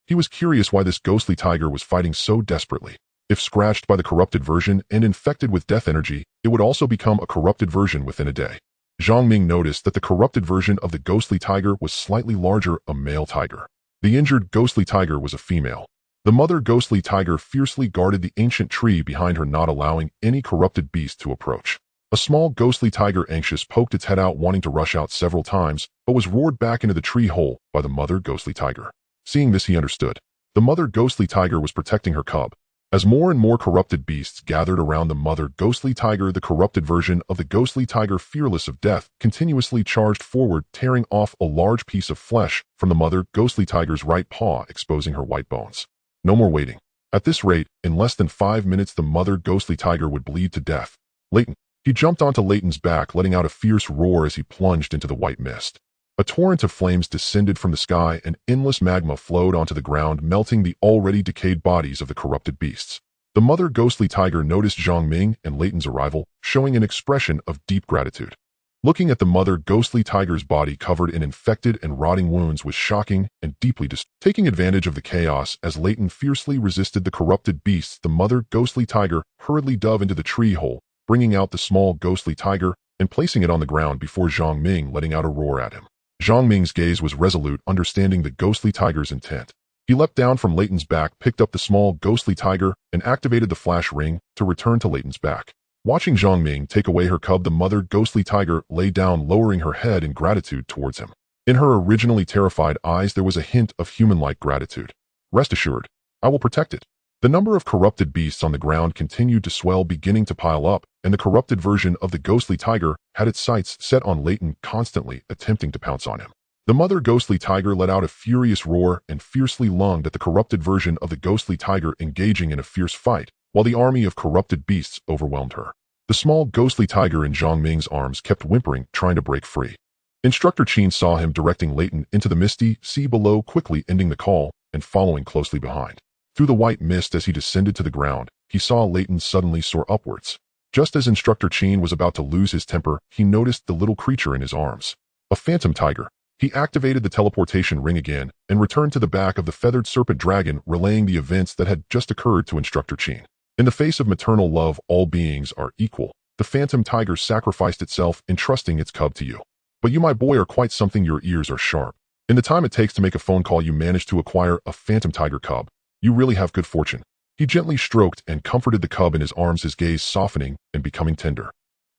He was curious why this ghostly tiger was fighting so desperately. If scratched by the corrupted version and infected with death energy, it would also become a corrupted version within a day. Zhang Ming noticed that the corrupted version of the ghostly tiger was slightly larger, a male tiger. The injured ghostly tiger was a female. The mother ghostly tiger fiercely guarded the ancient tree behind her, not allowing any corrupted beast to approach. A small ghostly tiger anxious poked its head out wanting to rush out several times, but was roared back into the tree hole by the mother ghostly tiger. Seeing this he understood. The mother ghostly tiger was protecting her cub. As more and more corrupted beasts gathered around the mother ghostly tiger, the corrupted version of the ghostly tiger, fearless of death, continuously charged forward, tearing off a large piece of flesh from the mother ghostly tiger's right paw, exposing her white bones. No more waiting. At this rate, in less than 5 minutes the mother ghostly tiger would bleed to death. Leighton. He jumped onto Leighton's back, letting out a fierce roar as he plunged into the white mist. A torrent of flames descended from the sky and endless magma flowed onto the ground, melting the already decayed bodies of the corrupted beasts. The mother ghostly tiger noticed Zhang Ming and Leighton's arrival, showing an expression of deep gratitude. Looking at the mother ghostly tiger's body covered in infected and rotting wounds was shocking and deeply disturbing. Taking advantage of the chaos as Leighton fiercely resisted the corrupted beasts, the mother ghostly tiger hurriedly dove into the tree hole, bringing out the small ghostly tiger and placing it on the ground before Zhang Ming, letting out a roar at him. Zhang Ming's gaze was resolute, understanding the ghostly tiger's intent. He leapt down from Leighton's back, picked up the small ghostly tiger, and activated the flash ring to return to Leighton's back. Watching Zhang Ming take away her cub, the mother ghostly tiger lay down, lowering her head in gratitude towards him. In her originally terrified eyes there was a hint of human-like gratitude. Rest assured, I will protect it. The number of corrupted beasts on the ground continued to swell, beginning to pile up, and the corrupted version of the ghostly tiger had its sights set on Leighton, constantly attempting to pounce on him. The mother ghostly tiger let out a furious roar and fiercely lunged at the corrupted version of the ghostly tiger, engaging in a fierce fight, while the army of corrupted beasts overwhelmed her. The small ghostly tiger in Zhang Ming's arms kept whimpering, trying to break free. Instructor Qin saw him directing Leighton into the misty sea below, quickly ending the call and following closely behind. Through the white mist as he descended to the ground, he saw Leighton suddenly soar upwards. Just as Instructor Qin was about to lose his temper, he noticed the little creature in his arms. A phantom tiger. He activated the teleportation ring again and returned to the back of the feathered serpent dragon, relaying the events that had just occurred to Instructor Qin. In the face of maternal love, all beings are equal. The phantom tiger sacrificed itself, entrusting its cub to you. But you, my boy, are quite something. Your ears are sharp. In the time it takes to make a phone call, you managed to acquire a phantom tiger cub. You really have good fortune. He gently stroked and comforted the cub in his arms, his gaze softening and becoming tender.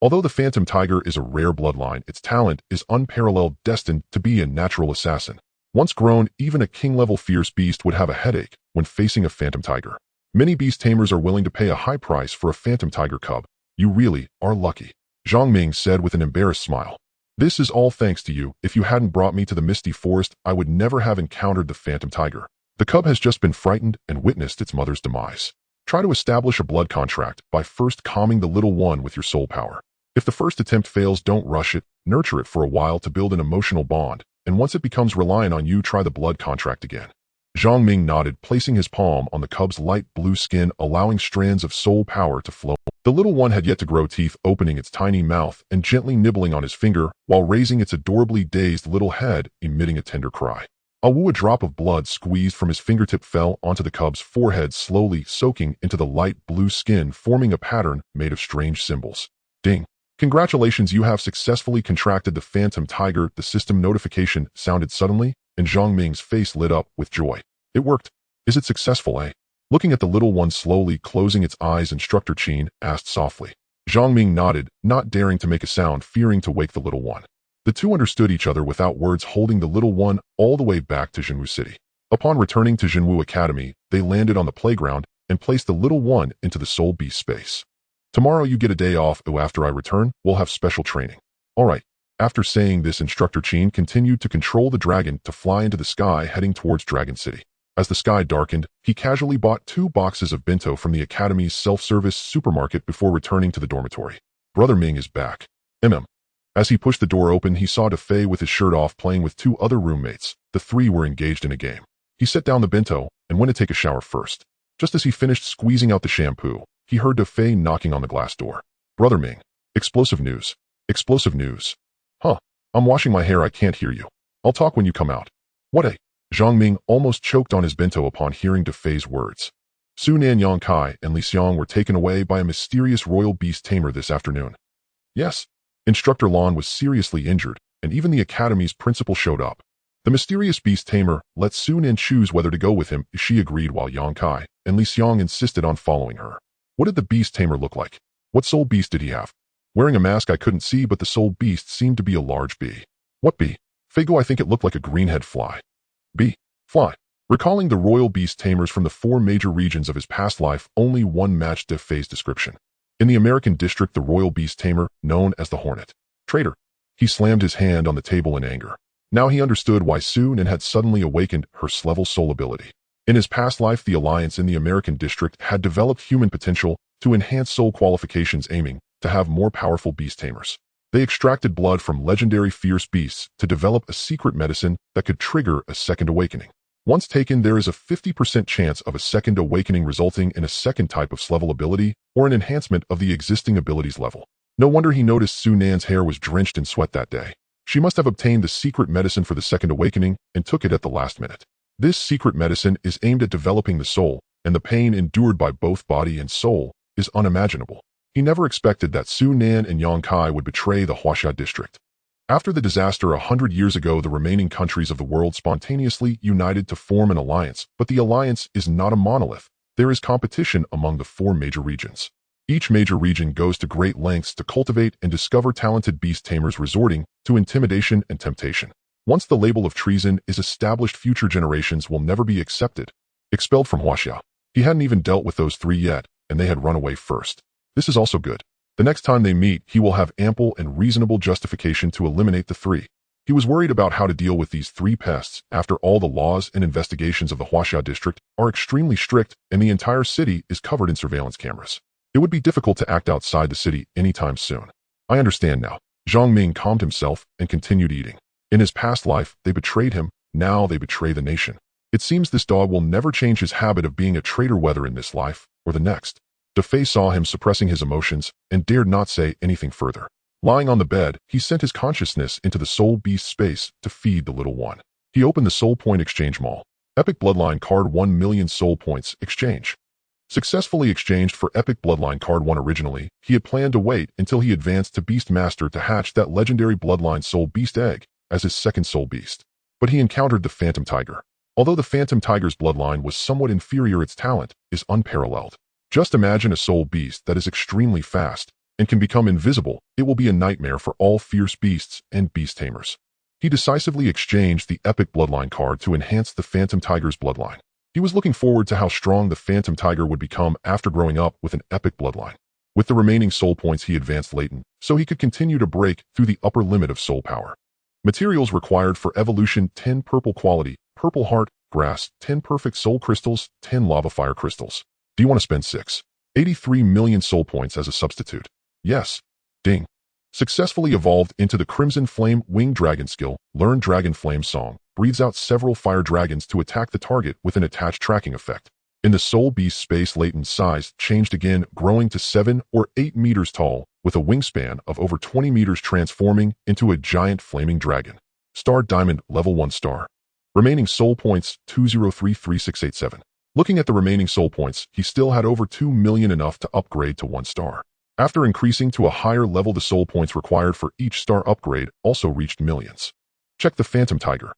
Although the phantom tiger is a rare bloodline, its talent is unparalleled, destined to be a natural assassin. Once grown, even a king-level fierce beast would have a headache when facing a phantom tiger. Many beast tamers are willing to pay a high price for a phantom tiger cub. You really are lucky, Zhang Ming said with an embarrassed smile. This is all thanks to you. If you hadn't brought me to the misty forest, I would never have encountered the phantom tiger. The cub has just been frightened and witnessed its mother's demise. Try to establish a blood contract by first calming the little one with your soul power. If the first attempt fails, don't rush it, nurture it for a while to build an emotional bond, and once it becomes reliant on you, try the blood contract again. Zhang Ming nodded, placing his palm on the cub's light blue skin, allowing strands of soul power to flow. The little one had yet to grow teeth, opening its tiny mouth and gently nibbling on his finger while raising its adorably dazed little head, emitting a tender cry. A drop of blood squeezed from his fingertip fell onto the cub's forehead, slowly soaking into the light blue skin, forming a pattern made of strange symbols. Ding. Congratulations, you have successfully contracted the phantom tiger. The system notification sounded suddenly, and Zhang Ming's face lit up with joy. It worked. Is it successful, eh? Looking at the little one slowly closing its eyes, Instructor Qin asked softly. Zhang Ming nodded, not daring to make a sound, fearing to wake the little one. The two understood each other without words, holding the little one all the way back to Jinwu City. Upon returning to Jinwu Academy, they landed on the playground and placed the little one into the Soul Beast space. Tomorrow you get a day off. After I return, we'll have special training. All right. After saying this, Instructor Qin continued to control the dragon to fly into the sky, heading towards Dragon City. As the sky darkened, he casually bought 2 boxes of bento from the Academy's self-service supermarket before returning to the dormitory. Brother Ming is back. As he pushed the door open, he saw Defei with his shirt off playing with 2 other roommates. The 3 were engaged in a game. He set down the bento and went to take a shower first. Just as he finished squeezing out the shampoo, he heard Defei knocking on the glass door. Brother Ming. Explosive news. Explosive news. Huh. I'm washing my hair. I can't hear you. I'll talk when you come out. What a... Zhang Ming almost choked on his bento upon hearing Defei's words. Su Nan Yongkai and Li Xiang were taken away by a mysterious royal beast tamer this afternoon. Yes. Instructor Lan was seriously injured, and even the Academy's principal showed up. The mysterious beast tamer let Su Nan choose whether to go with him. She agreed, while Yongkai and Li Xiang insisted on following her. What did the beast tamer look like? What soul beast did he have? Wearing a mask I couldn't see, but the soul beast seemed to be a large bee. What bee? Fago, I think it looked like a greenhead fly. Bee. Fly. Recalling the royal Beast Tamers from the 4 major regions of his past life, only one matched Faye's description. In the American district, the royal Beast Tamer, known as the Hornet. Traitor. He slammed his hand on the table in anger. Now he understood why Su-Nan had suddenly awakened her level soul ability. In his past life, the Alliance in the American district had developed human potential to enhance soul qualifications, aiming to have more powerful Beast Tamers. They extracted blood from legendary fierce beasts to develop a secret medicine that could trigger a second awakening. Once taken, there is a 50% chance of a second awakening resulting in a second type of level ability or an enhancement of the existing ability's level. No wonder he noticed Su-Nan's hair was drenched in sweat that day. She must have obtained the secret medicine for the second awakening and took it at the last minute. This secret medicine is aimed at developing the soul, and the pain endured by both body and soul is unimaginable. He never expected that Su-Nan and Yang Kai would betray the Huaxia district. After the disaster 100 years ago, the remaining countries of the world spontaneously united to form an alliance, but the alliance is not a monolith. There is competition among the 4 major regions. Each major region goes to great lengths to cultivate and discover talented beast tamers, resorting to intimidation and temptation. Once the label of treason is established, future generations will never be accepted. Expelled from Huaxia. He hadn't even dealt with those 3 yet, and they had run away first. This is also good. The next time they meet, he will have ample and reasonable justification to eliminate the 3. He was worried about how to deal with these 3 pests. After all, the laws and investigations of the Huaxia district are extremely strict, and the entire city is covered in surveillance cameras. It would be difficult to act outside the city anytime soon. I understand now. Zhang Ming calmed himself and continued eating. In his past life, they betrayed him. Now they betray the nation. It seems this dog will never change his habit of being a traitor, whether in this life or the next. Fei saw him suppressing his emotions and dared not say anything further. Lying on the bed, he sent his consciousness into the soul beast space to feed the little one. He opened the soul point exchange mall. Epic Bloodline Card 1 million soul points exchange. Successfully exchanged for Epic Bloodline Card 1. Originally, he had planned to wait until he advanced to Beast Master to hatch that legendary Bloodline Soul Beast egg as his second soul beast. But he encountered the Phantom Tiger. Although the Phantom Tiger's bloodline was somewhat inferior, its talent is unparalleled. Just imagine a soul beast that is extremely fast and can become invisible. It will be a nightmare for all fierce beasts and beast tamers. He decisively exchanged the Epic Bloodline card to enhance the Phantom Tiger's bloodline. He was looking forward to how strong the Phantom Tiger would become after growing up with an epic bloodline. With the remaining soul points, he advanced latent, so he could continue to break through the upper limit of soul power. Materials required for evolution: 10 purple quality, purple heart, grass, 10 perfect soul crystals, 10 lava fire crystals. Do you want to spend 683 million soul points as a substitute? Yes. Ding. Successfully evolved into the Crimson Flame Winged Dragon skill. Learn Dragon Flame Song. Breathes out several fire dragons to attack the target with an attached tracking effect. In the soul beast space, latent size changed again, growing to 7 or 8 meters tall, with a wingspan of over 20 meters, transforming into a giant flaming dragon. Star Diamond, level 1 star. Remaining soul points, 2033687. Looking at the remaining soul points, he still had over 2 million, enough to upgrade to 1 star. After increasing to a higher level, the soul points required for each star upgrade also reached millions. Check the Phantom Tiger.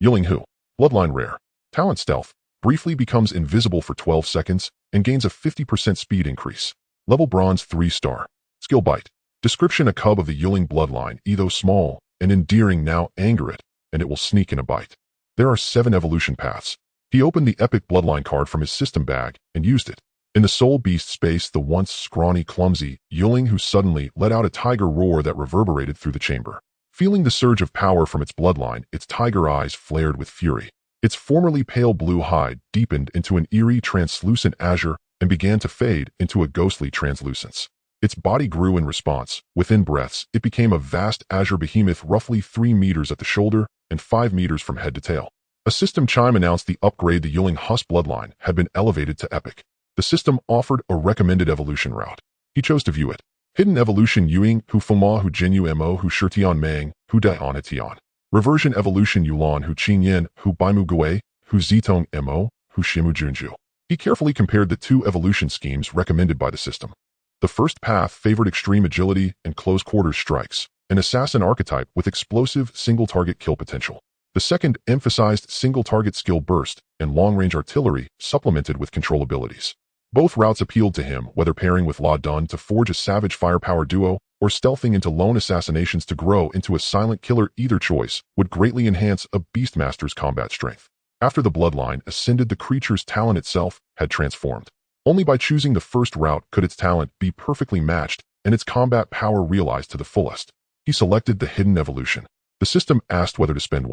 Yiling Hu. Bloodline rare. Talent stealth. Briefly becomes invisible for 12 seconds and gains a 50% speed increase. Level bronze 3 star. Skill bite. Description: a cub of the Yiling bloodline, though small and endearing, now anger it, and it will sneak in a bite. There are 7 evolution paths. He opened the Epic Bloodline card from his system bag and used it. In the soul beast space, the once scrawny, clumsy Yiling Hu suddenly let out a tiger roar that reverberated through the chamber. Feeling the surge of power from its bloodline, its tiger eyes flared with fury. Its formerly pale blue hide deepened into an eerie, translucent azure and began to fade into a ghostly translucence. Its body grew in response. Within breaths, it became a vast azure behemoth, roughly 3 meters at the shoulder and 5 meters from head to tail. A system chime announced the upgrade. The Yiling Hu's bloodline had been elevated to epic. The system offered a recommended evolution route. He chose to view it. Hidden evolution: Yuing Hu Fuma Hu Jinyu Mo Hu Shirtian Mang Hu Daian Tian. Reversion evolution: Yulan Hu Qingyan Hu Baimu Gui Hu Zitong Mo Hu Shimu Junju. He carefully compared the 2 evolution schemes recommended by the system. The first path favored extreme agility and close quarters strikes, an assassin archetype with explosive single target kill potential. The second emphasized single target skill burst and long-range artillery supplemented with control abilities. Both routes appealed to him, whether pairing with La Dun to forge a savage firepower duo or stealthing into lone assassinations to grow into a silent killer. Either choice would greatly enhance a Beastmaster's combat strength. After the bloodline ascended, the creature's talent itself had transformed. Only by choosing the first route could its talent be perfectly matched and its combat power realized to the fullest. He selected the hidden evolution. The system asked whether to spend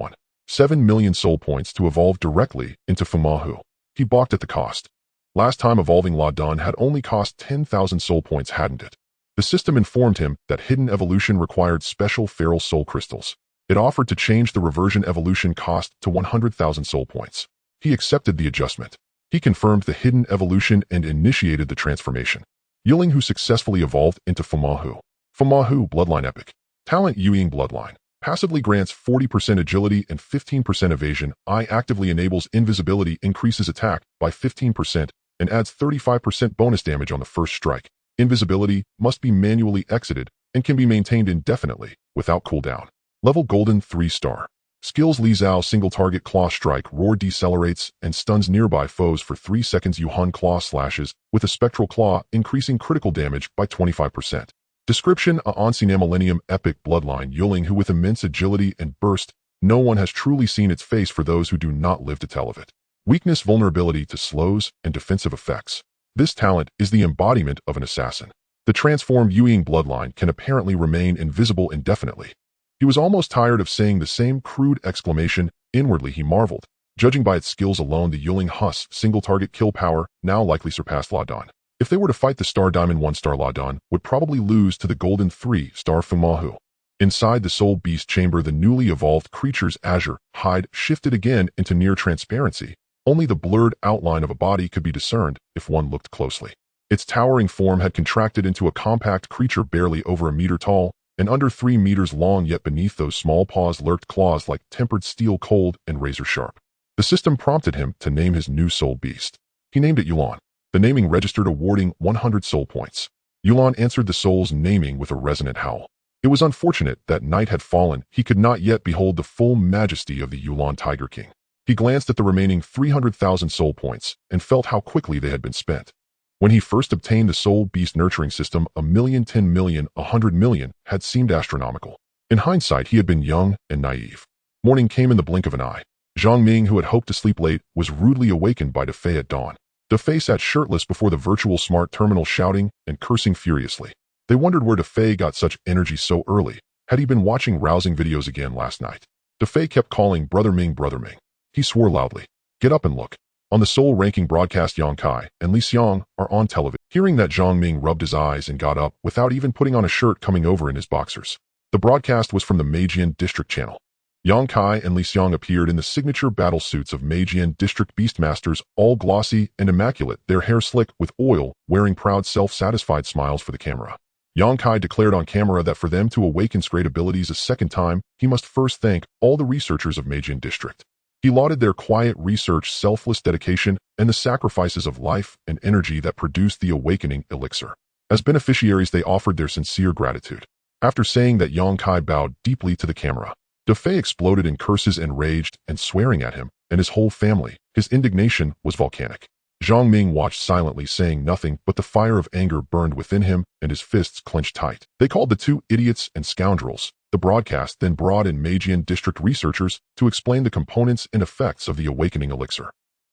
7 million soul points to evolve directly into Fumahu. He balked at the cost. Last time evolving Ladon had only cost 10,000 soul points, hadn't it? The system informed him that hidden evolution required special feral soul crystals. It offered to change the reversion evolution cost to 100,000 soul points. He accepted the adjustment. He confirmed the hidden evolution and initiated the transformation. Yiling, who successfully evolved into Fumahu. Fumahu Bloodline Epic. Talent Yiling Bloodline. Passively grants 40% agility and 15% evasion. I actively enables invisibility, increases attack by 15%, and adds 35% bonus damage on the first strike. Invisibility must be manually exited and can be maintained indefinitely without cooldown. Level Golden 3-star. Skills Li Zhao Single Target Claw Strike. Roar decelerates and stuns nearby foes for 3 seconds. Yuhan Claw slashes with a spectral claw, increasing critical damage by 25%. Description: A Ancient Millennium Epic Bloodline Yiling, who with immense agility and burst, no one has truly seen its face for those who do not live to tell of it. Weakness: Vulnerability to slows and defensive effects. This talent is the embodiment of an assassin. The transformed Yiling bloodline can apparently remain invisible indefinitely. He was almost tired of saying the same crude exclamation. Inwardly he marveled. Judging by its skills alone, the Yiling Huss single target kill power now likely surpassed Ladon. If they were to fight, the Star Diamond 1-star Ladon would probably lose to the Golden 3-star Fumahu. Inside the Soul Beast Chamber, the newly evolved creature's azure hide shifted again into near transparency. Only the blurred outline of a body could be discerned if one looked closely. Its towering form had contracted into a compact creature barely over a meter tall and under 3 meters long, yet beneath those small paws lurked claws like tempered steel, cold and razor sharp. The system prompted him to name his new soul beast. He named it Yulan. The naming registered, awarding 100 soul points. Yulan answered the soul's naming with a resonant howl. It was unfortunate that night had fallen. He could not yet behold the full majesty of the Yulan Tiger King. He glanced at the remaining 300,000 soul points and felt how quickly they had been spent. When he first obtained the Soul Beast nurturing system, 1,000,000, 10,000,000, 100,000,000 had seemed astronomical. In hindsight, he had been young and naive. Morning came in the blink of an eye. Zhang Ming, who had hoped to sleep late, was rudely awakened by Defei at dawn. Defei sat shirtless before the virtual smart terminal, shouting and cursing furiously. They wondered where Defei got such energy so early. Had he been watching rousing videos again last night? Defei kept calling Brother Ming, Brother Ming. He swore loudly. Get up and look. On the Soul ranking broadcast, Yang Kai and Li Xiang are on television. Hearing that, Zhang Ming rubbed his eyes and got up without even putting on a shirt, coming over in his boxers. The broadcast was from the Meijian District channel. Yang Kai and Li Xiang appeared in the signature battle suits of Meijian District Beastmasters, all glossy and immaculate, their hair slick with oil, wearing proud, self-satisfied smiles for the camera. Yang Kai declared on camera that for them to awaken his great abilities a second time, he must first thank all the researchers of Meijian District. He lauded their quiet research, selfless dedication, and the sacrifices of life and energy that produced the awakening elixir. As beneficiaries, they offered their sincere gratitude. After saying that, Yang Kai bowed deeply to the camera. Defei exploded in curses and raged and swearing at him and his whole family. His indignation was volcanic. Zhang Ming watched silently, saying nothing, but the fire of anger burned within him and his fists clenched tight. They called the two idiots and scoundrels. The broadcast then brought in Meijian District researchers to explain the components and effects of the awakening elixir.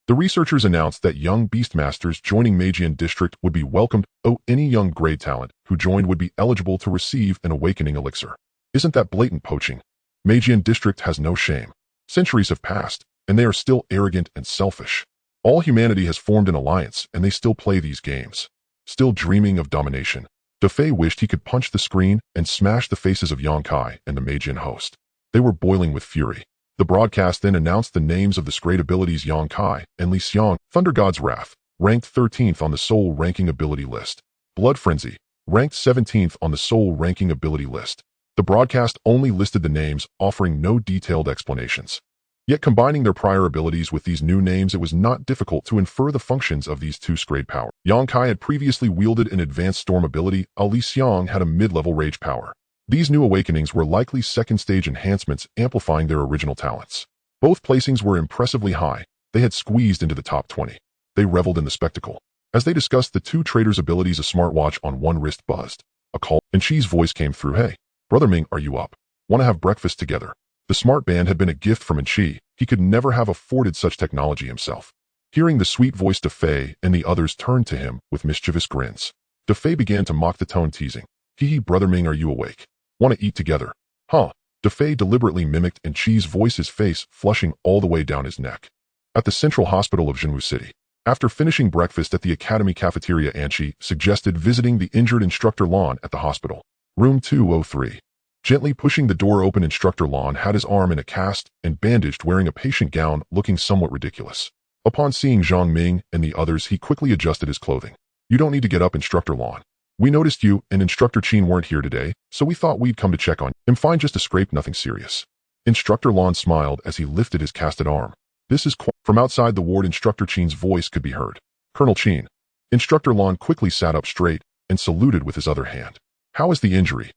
The researchers announced that young Beastmasters joining Meijian District would be welcomed. Any young grade talent who joined would be eligible to receive an awakening elixir. Isn't that blatant poaching? Meijian District has no shame. Centuries have passed, and they are still arrogant and selfish. All humanity has formed an alliance, and they still play these games. Still dreaming of domination. Defei wished he could punch the screen and smash the faces of Yang Kai and the Meijian host. They were boiling with fury. The broadcast then announced the names of the great abilities: Yang Kai and Li Xiang. Thunder God's Wrath, ranked 13th on the Soul ranking ability list. Blood Frenzy, ranked 17th on the Soul ranking ability list. The broadcast only listed the names, offering no detailed explanations. Yet combining their prior abilities with these new names, it was not difficult to infer the functions of these two grade powers. Yang Kai had previously wielded an advanced storm ability, while Li Xiang had a mid-level rage power. These new awakenings were likely second-stage enhancements, amplifying their original talents. Both placings were impressively high. They had squeezed into the top 20. They reveled in the spectacle. As they discussed the two traders' abilities, a smartwatch on one wrist buzzed. A call, and Chi's voice came through. Hey, Brother Ming, are you up? Want to have breakfast together? The smart band had been a gift from Chi. He could never have afforded such technology himself. Hearing the sweet voice, DeFei and the others turned to him with mischievous grins. DeFei began to mock the tone, teasing. Hee, Brother Ming, are you awake? Want to eat together? Huh? DeFei deliberately mimicked and Chi's voice, his face flushing all the way down his neck. At the Central Hospital of Jinwu City. After finishing breakfast at the Academy cafeteria, Anchi suggested visiting the injured Instructor Lon at the hospital. Room 203. Gently pushing the door open, Instructor Lon had his arm in a cast and bandaged, wearing a patient gown, looking somewhat ridiculous. Upon seeing Zhang Ming and the others, he quickly adjusted his clothing. You don't need to get up, Instructor Lon. We noticed you and Instructor Qin weren't here today, so we thought we'd come to check on you. I'm fine, just a scrape, nothing serious. Instructor Lon smiled as he lifted his casted arm. This is From outside the ward, Instructor Qin's voice could be heard. Colonel Qin. Instructor Lon quickly sat up straight and saluted with his other hand. How is the injury?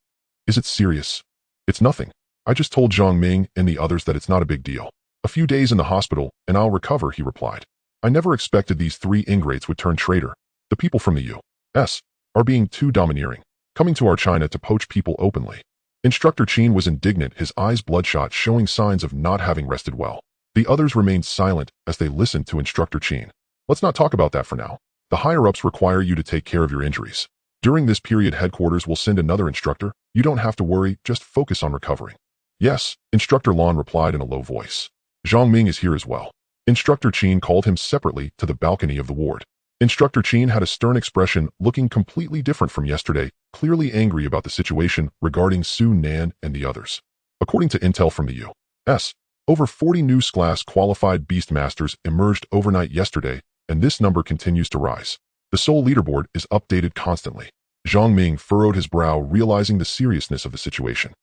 Is it serious? It's nothing. I just told Zhang Ming and the others that it's not a big deal. A few days in the hospital and I'll recover, he replied. I never expected these three ingrates would turn traitor. The people from the U.S. are being too domineering, coming to our China to poach people openly. Instructor Qin was indignant, his eyes bloodshot, showing signs of not having rested well. The others remained silent as they listened to Instructor Qin. Let's not talk about that for now. The higher-ups require you to take care of your injuries. During this period, headquarters will send another instructor. You don't have to worry, just focus on recovering. Yes, Instructor Lon replied in a low voice. Zhang Ming is here as well. Instructor Qin called him separately to the balcony of the ward. Instructor Qin had a stern expression, looking completely different from yesterday, clearly angry about the situation regarding Su Nan and the others. According to intel from the U.S., over 40 new class qualified Beast Masters emerged overnight yesterday, and this number continues to rise. The Soul leaderboard is updated constantly. Zhang Ming furrowed his brow, realizing the seriousness of the situation.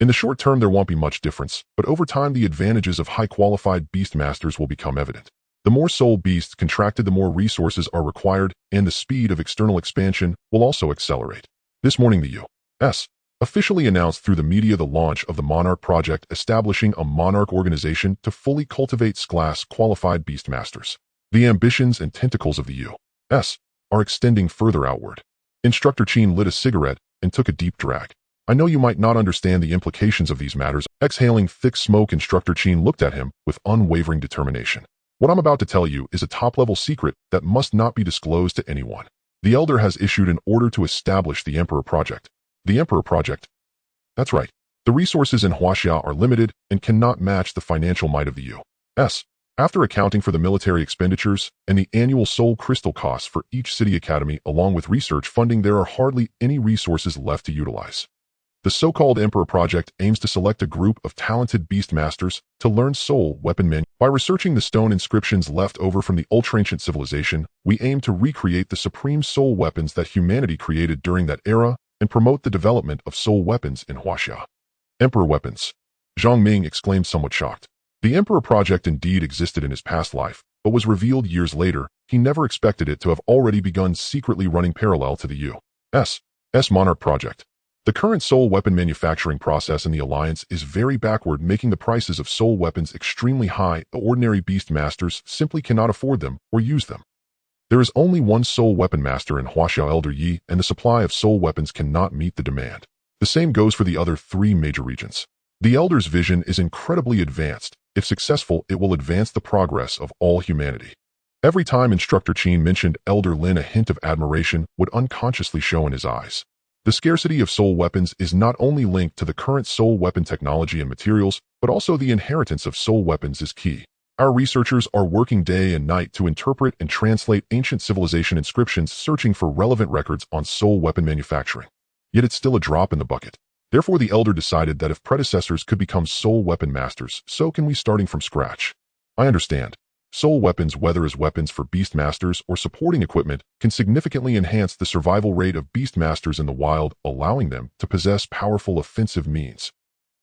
In the short term, there won't be much difference, but over time, the advantages of high-qualified Beast Masters will become evident. The more Soul Beasts contracted, the more resources are required, and the speed of external expansion will also accelerate. This morning, the U.S. officially announced through the media the launch of the Monarch Project, establishing a Monarch organization to fully cultivate class qualified Beast Masters. The ambitions and tentacles of the U.S. are extending further outward. Instructor Qin lit a cigarette and took a deep drag. I know you might not understand the implications of these matters. Exhaling thick smoke, Instructor Qin looked at him with unwavering determination. What I'm about to tell you is a top-level secret that must not be disclosed to anyone. The Elder has issued an order to establish the Emperor Project. The Emperor Project? That's right. The resources in Huaxia are limited and cannot match the financial might of the U.S. After accounting for the military expenditures and the annual soul crystal costs for each city academy along with research funding, there are hardly any resources left to utilize. The so-called Emperor Project aims to select a group of talented Beast Masters to learn soul weapon manufacturing. By researching the stone inscriptions left over from the ultra-ancient civilization, we aim to recreate the supreme soul weapons that humanity created during that era and promote the development of soul weapons in Huaxia. Emperor weapons. Zhang Ming exclaimed, somewhat shocked. The Emperor Project indeed existed in his past life, but was revealed years later. He never expected it to have already begun secretly running parallel to the U.S. Monarch Project. The current soul weapon manufacturing process in the Alliance is very backward, making the prices of soul weapons extremely high. Ordinary Beast Masters simply cannot afford them or use them. There is only one soul weapon master in Huaxia, Elder Yi, and the supply of soul weapons cannot meet the demand. The same goes for the other three major regions. The Elder's vision is incredibly advanced. If successful, it will advance the progress of all humanity. Every time Instructor Qin mentioned Elder Lin, a hint of admiration would unconsciously show in his eyes. The scarcity of soul weapons is not only linked to the current soul weapon technology and materials, but also the inheritance of soul weapons is key. Our researchers are working day and night to interpret and translate ancient civilization inscriptions, searching for relevant records on soul weapon manufacturing. Yet it's still a drop in the bucket. Therefore, the Elder decided that if predecessors could become soul weapon masters, so can we, starting from scratch. I understand. Soul weapons, whether as weapons for Beast Masters or supporting equipment, can significantly enhance the survival rate of Beast Masters in the wild, allowing them to possess powerful offensive means.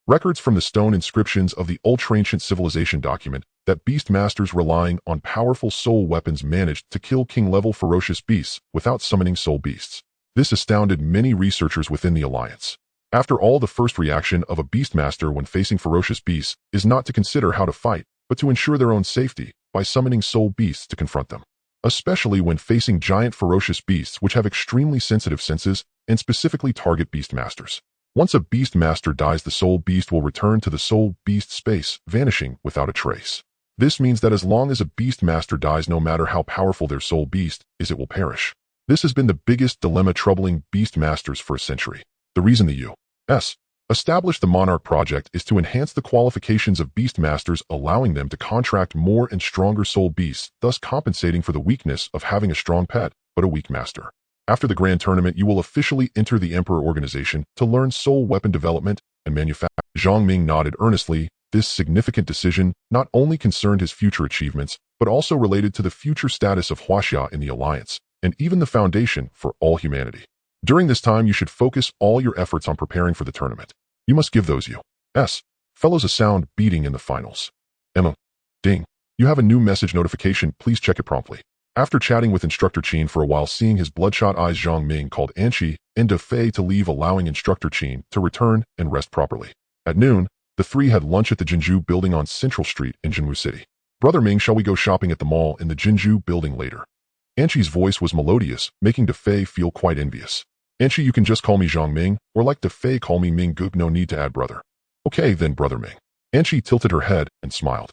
Records from the stone inscriptions of the ultra-ancient civilization document that Beast Masters relying on powerful soul weapons managed to kill king-level ferocious beasts without summoning soul beasts. This astounded many researchers within the Alliance. After all, the first reaction of a Beast Master when facing ferocious beasts is not to consider how to fight, but to ensure their own safety by summoning soul beasts to confront them. especially when facing giant ferocious beasts which have extremely sensitive senses and specifically target beast masters. Once a beast master dies, the soul beast will return to the soul beast space, vanishing without a trace. This means that as long as a beast master dies, no matter how powerful their soul beast is, it will perish. This has been the biggest dilemma troubling beast masters for a century. The reason the U.S. established the Monarch Project is to enhance the qualifications of beast masters, allowing them to contract more and stronger soul beasts, thus compensating for the weakness of having a strong pet, but a weak master. After the Grand Tournament, you will officially enter the Emperor Organization to learn soul weapon development and manufacture. Zhang Ming nodded earnestly. This significant decision not only concerned his future achievements, but also related to the future status of Huaxia in the Alliance, and even the foundation for all humanity. During this time, you should focus all your efforts on preparing for the tournament. You must give those U.S. fellows a sound beating in the finals. Emma. Ding. You have a new message notification. Please check it promptly. After chatting with Instructor Qin for a while, seeing his bloodshot eyes, Zhang Ming called Anqi and De Fei to leave, allowing Instructor Qin to return and rest properly. At noon, the three had lunch at the Jinju building on Central Street in Jinwu City. Brother Ming, shall we go shopping at the mall in the Jinju building later? Anqi's voice was melodious, making De Fei feel quite envious. Anqi, you can just call me Zhang Ming, or like De Fei, call me Ming Goop, no need to add brother. Okay then, Brother Ming. Anqi tilted her head and smiled.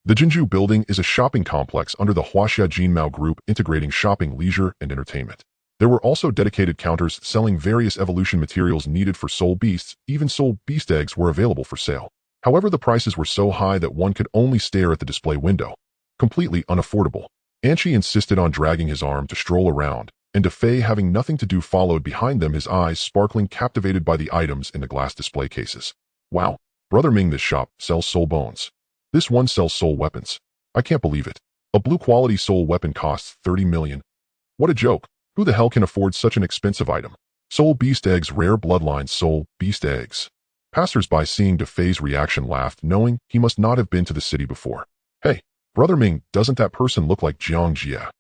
The Jinju building is a shopping complex under the Huaxia Jinmao Group, integrating shopping, leisure, and entertainment. There were also dedicated counters selling various evolution materials needed for soul beasts. Even soul beast eggs were available for sale. However, the prices were so high that one could only stare at the display window. Completely unaffordable. Anqi insisted on dragging his arm to stroll around, and De Fei, having nothing to do, followed behind them, his eyes sparkling, captivated by the items in the glass display cases. Wow, Brother Ming, this shop sells soul bones. This one sells soul weapons. I can't believe it. A blue-quality soul weapon costs 30 million. What a joke. Who the hell can afford such an expensive item? Soul beast eggs, rare bloodline soul beast eggs. Passers-by, seeing De Fei's reaction, laughed, knowing he must not have been to the city before. Hey, Brother Ming, doesn't that person look like Jiang Jie?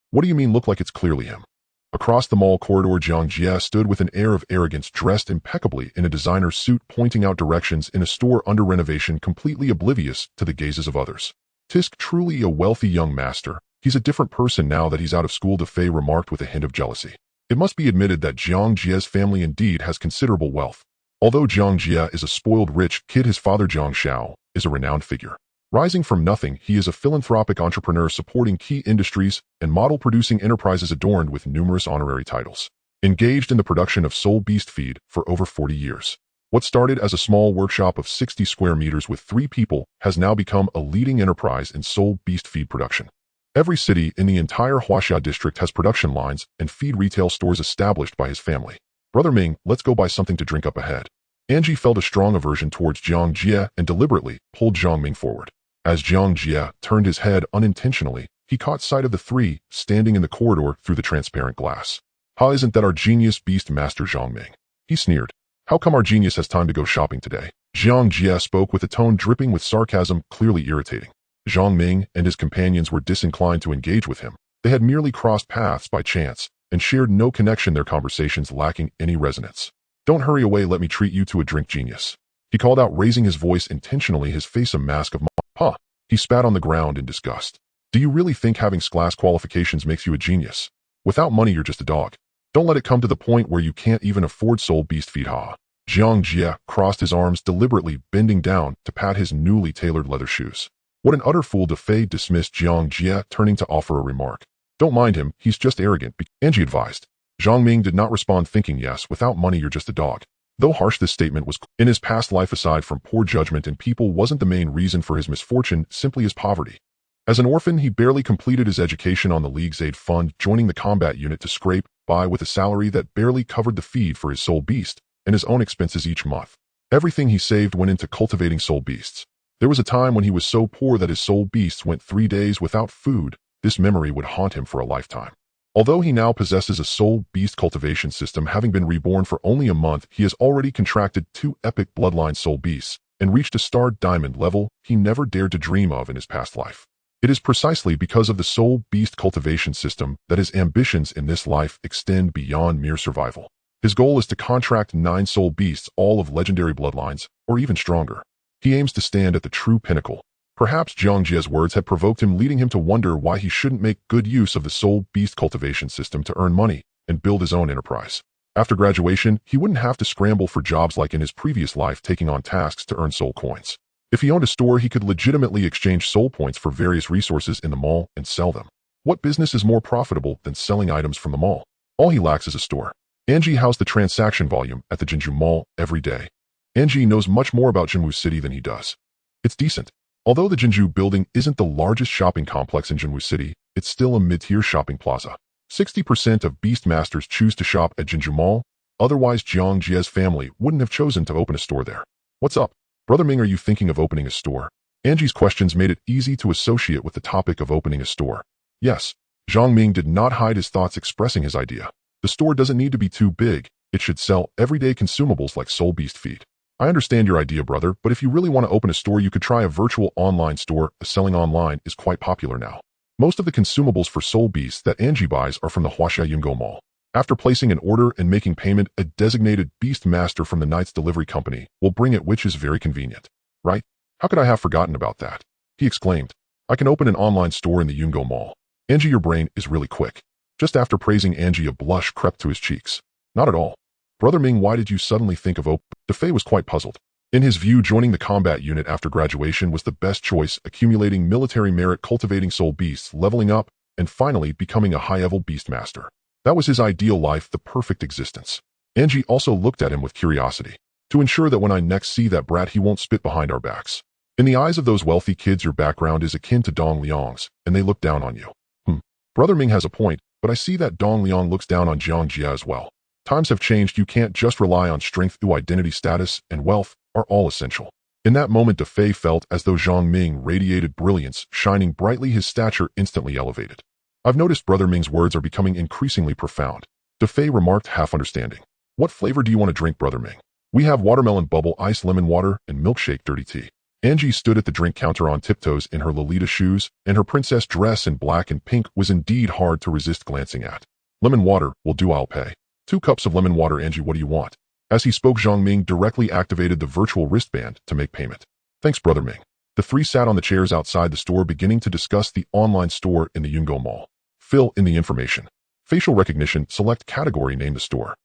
What do you mean look like? It's clearly him. Across the mall corridor, Jiang Jie stood with an air of arrogance, dressed impeccably in a designer suit, pointing out directions in a store under renovation, completely oblivious to the gazes of others. Tisk, truly a wealthy young master. He's a different person now that he's out of school, De Fei remarked with a hint of jealousy. It must be admitted that Jiang Jie's family indeed has considerable wealth. Although Jiang Jie is a spoiled rich kid, his father Jiang Xiao is a renowned figure. Rising from nothing, he is a philanthropic entrepreneur supporting key industries and model-producing enterprises adorned with numerous honorary titles. Engaged in the production of soul beast feed for over 40 years. What started as a small workshop of 60 square meters with 3 people has now become a leading enterprise in soul beast feed production. Every city in the entire Huaxia district has production lines and feed retail stores established by his family. Brother Ming, let's go buy something to drink up ahead. Anqi felt a strong aversion towards Jiang Jie and deliberately pulled Zhang Ming forward. As Jiang Jie turned his head unintentionally, he caught sight of the three standing in the corridor through the transparent glass. "Ha, isn't that our genius beast master Zhang Ming?" He sneered. "How come our genius has time to go shopping today?" Jiang Jie spoke with a tone dripping with sarcasm, clearly irritating. Zhang Ming and his companions were disinclined to engage with him. They had merely crossed paths by chance and shared no connection, their conversations lacking any resonance. "Don't hurry away, let me treat you to a drink, genius," he called out, raising his voice intentionally, his face a mask of "Huh." He spat on the ground in disgust. "Do you really think having class qualifications makes you a genius? Without money, you're just a dog. Don't let it come to the point where you can't even afford soul beast feed, ha." Jiang Jie crossed his arms, deliberately bending down to pat his newly tailored leather shoes. "What an utter fool," De Fei dismissed Jiang Jie, turning to offer a remark. "Don't mind him, he's just arrogant," Anqi advised. Zhang Ming did not respond, thinking, yes, without money you're just a dog. Though harsh, this statement was in his past life, aside from poor judgment and people, wasn't the main reason for his misfortune, simply his poverty. As an orphan, he barely completed his education on the League's aid fund, joining the combat unit to scrape by with a salary that barely covered the feed for his soul beast and his own expenses each month. Everything he saved went into cultivating soul beasts. There was a time when he was so poor that his soul beasts went 3 days without food. This memory would haunt him for a lifetime. Although he now possesses a soul beast cultivation system, having been reborn for only a month, he has already contracted 2 epic bloodline soul beasts and reached a star diamond level he never dared to dream of in his past life. It is precisely because of the soul beast cultivation system that his ambitions in this life extend beyond mere survival. His goal is to contract 9 soul beasts, all of legendary bloodlines, or even stronger. He aims to stand at the true pinnacle, Perhaps Jiang Jie's words had provoked him, leading him to wonder why he shouldn't make good use of the Soul Beast cultivation system to earn money and build his own enterprise. After graduation, he wouldn't have to scramble for jobs like in his previous life, taking on tasks to earn soul coins. If he owned a store, he could legitimately exchange soul points for various resources in the mall and sell them. What business is more profitable than selling items from the mall? All he lacks is a store. Angie housed the transaction volume at the Jinju Mall every day. Angie knows much more about Jinwu City than he does. It's decent. Although the Jinju building isn't the largest shopping complex in Jinwu City, it's still a mid-tier shopping plaza. 60% of Beast Masters choose to shop at Jinju Mall, otherwise Jiang Jie's family wouldn't have chosen to open a store there. What's up? Brother Ming, are you thinking of opening a store? Angie's questions made it easy to associate with the topic of opening a store. Yes, Zhang Ming did not hide his thoughts, expressing his idea. The store doesn't need to be too big, it should sell everyday consumables like Soul Beast feed. I understand your idea, brother, but if you really want to open a store, you could try a virtual online store. Selling online is quite popular now. Most of the consumables for Soul Beasts that Angie buys are from the Huaxia Yungo Mall. After placing an order and making payment, a designated Beast Master from the Knight's Delivery Company will bring it, which is very convenient. Right? How could I have forgotten about that? He exclaimed. I can open an online store in the Yungo Mall. Angie, your brain is really quick. Just after praising Angie, a blush crept to his cheeks. Not at all. Brother Ming, why did you suddenly think of open? Defei was quite puzzled. In his view, joining the combat unit after graduation was the best choice, accumulating military merit, cultivating soul beasts, leveling up, and finally becoming a high-level beast master. That was his ideal life, the perfect existence. Angie also looked at him with curiosity. To ensure that when I next see that brat, he won't spit behind our backs. In the eyes of those wealthy kids, your background is akin to Dong Liang's, and they look down on you. Brother Ming has a point, but I see that Dong Liang looks down on Jiang Jie as well. Times have changed, you can't just rely on strength. Identity, status, and wealth are all essential. In that moment, Defei felt as though Zhang Ming radiated brilliance, shining brightly, his stature instantly elevated. I've noticed Brother Ming's words are becoming increasingly profound. Defei remarked, half understanding. What flavor do you want to drink, Brother Ming? We have watermelon bubble ice, lemon water, and milkshake dirty tea. Angie stood at the drink counter on tiptoes in her Lolita shoes, and her princess dress in black and pink was indeed hard to resist glancing at. Lemon water will do, I'll pay. 2 cups of lemon water. Angie, what do you want? As he spoke, Zhang Ming directly activated the virtual wristband to make payment. Thanks, Brother Ming. The three sat on the chairs outside the store, beginning to discuss the online store in the Yungo Mall. Fill in the information. Facial recognition, select category, name the store.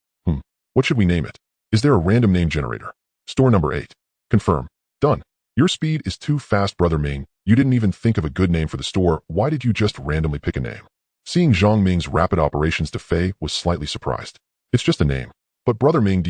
What should we name it? Is there a random name generator? Store number 8. Confirm. Done. Your speed is too fast, Brother Ming. You didn't even think of a good name for the store. Why did you just randomly pick a name? Seeing Zhang Ming's rapid operations, Defei was slightly surprised. It's just a name. But Brother Ming,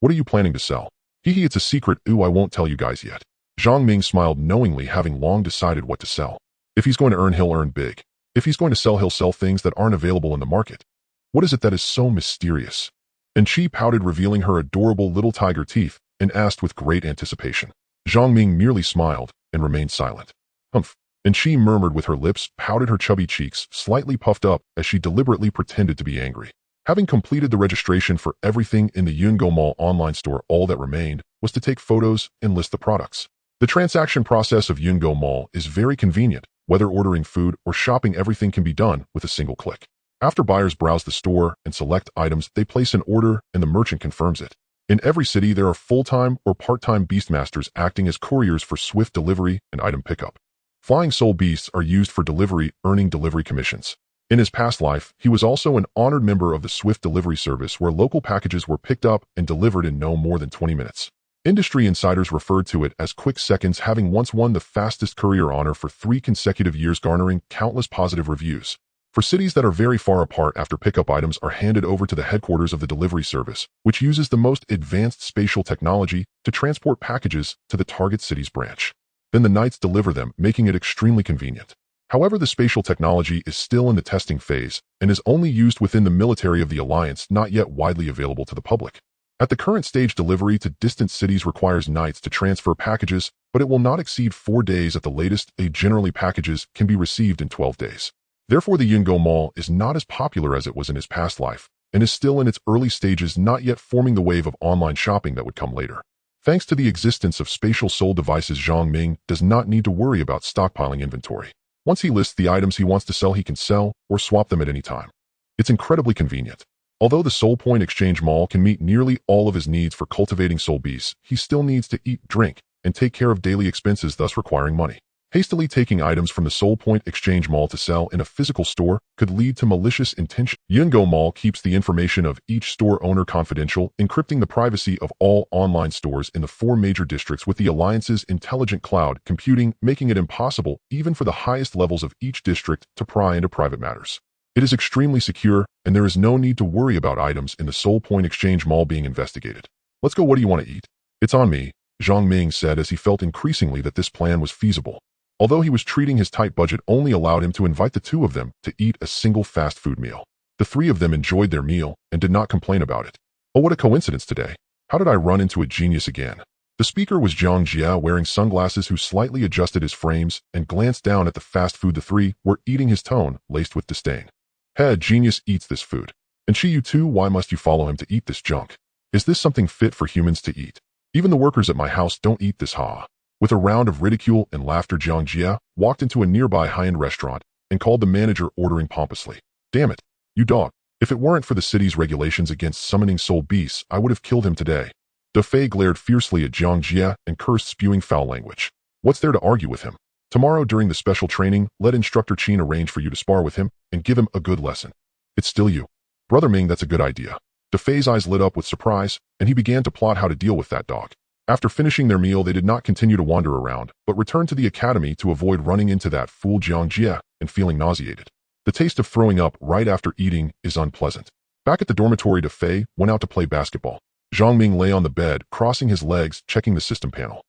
what are you planning to sell? Hee, it's a secret. I won't tell you guys yet. Zhang Ming smiled knowingly, having long decided what to sell. If he's going to earn, he'll earn big. If he's going to sell, he'll sell things that aren't available in the market. What is it that is so mysterious? And she pouted, revealing her adorable little tiger teeth, and asked with great anticipation. Zhang Ming merely smiled and remained silent. Humph. And she murmured with her lips, pouted, her chubby cheeks slightly puffed up as she deliberately pretended to be angry. Having completed the registration for everything in the Yungo Mall online store, all that remained was to take photos and list the products. The transaction process of Yungo Mall is very convenient. Whether ordering food or shopping, everything can be done with a single click. After buyers browse the store and select items, they place an order and the merchant confirms it. In every city, there are full-time or part-time Beastmasters acting as couriers for swift delivery and item pickup. Flying soul beasts are used for delivery, earning delivery commissions. In his past life, he was also an honored member of the Swift Delivery Service, where local packages were picked up and delivered in no more than 20 minutes. Industry insiders referred to it as quick seconds, having once won the fastest courier honor for 3 consecutive years, garnering countless positive reviews. For cities that are very far apart, after pickup, items are handed over to the headquarters of the delivery service, which uses the most advanced spatial technology to transport packages to the target city's branch. Then the knights deliver them, making it extremely convenient. However, the spatial technology is still in the testing phase and is only used within the military of the Alliance, not yet widely available to the public. At the current stage, delivery to distant cities requires knights to transfer packages, but it will not exceed 4 days at the latest. Generally, packages can be received in 12 days. Therefore, the Yungo Mall is not as popular as it was in his past life and is still in its early stages, not yet forming the wave of online shopping that would come later. Thanks to the existence of spatial soul devices, Zhang Ming does not need to worry about stockpiling inventory. Once he lists the items he wants to sell, he can sell or swap them at any time. It's incredibly convenient. Although the Soul Point Exchange Mall can meet nearly all of his needs for cultivating soul beasts, he still needs to eat, drink, and take care of daily expenses, thus requiring money. Hastily taking items from the Soul Point Exchange Mall to sell in a physical store could lead to malicious intention. Yungo Mall keeps the information of each store owner confidential, encrypting the privacy of all online stores in the 4 major districts with the Alliance's intelligent cloud computing, making it impossible, even for the highest levels of each district, to pry into private matters. It is extremely secure, and there is no need to worry about items in the Soul Point Exchange Mall being investigated. Let's go. What do you want to eat? It's on me, Zhang Ming said as he felt increasingly that this plan was feasible. Although he was treating his tight budget only allowed him to invite the 2 of them to eat a single fast food meal. The 3 of them enjoyed their meal and did not complain about it. Oh, what a coincidence today. How did I run into a genius again? The speaker was Zhang Jia wearing sunglasses who slightly adjusted his frames and glanced down at the fast food the 3 were eating, his tone laced with disdain. Hey, genius eats this food. And you too, why must you follow him to eat this junk? Is this something fit for humans to eat? Even the workers at my house don't eat this, ha. With a round of ridicule and laughter, Zhang Jia walked into a nearby high-end restaurant and called the manager, ordering pompously. Damn it, you dog. If it weren't for the city's regulations against summoning soul beasts, I would have killed him today. De Fei glared fiercely at Zhang Jia and cursed, spewing foul language. What's there to argue with him? Tomorrow during the special training, let Instructor Qin arrange for you to spar with him and give him a good lesson. It's still you. Brother Ming, that's a good idea. De Fei's eyes lit up with surprise, and he began to plot how to deal with that dog. After finishing their meal, they did not continue to wander around, but returned to the academy to avoid running into that fool Zhang Jia and feeling nauseated. The taste of throwing up right after eating is unpleasant. Back at the dormitory, De Fei went out to play basketball. Zhang Ming lay on the bed, crossing his legs, checking the system panel.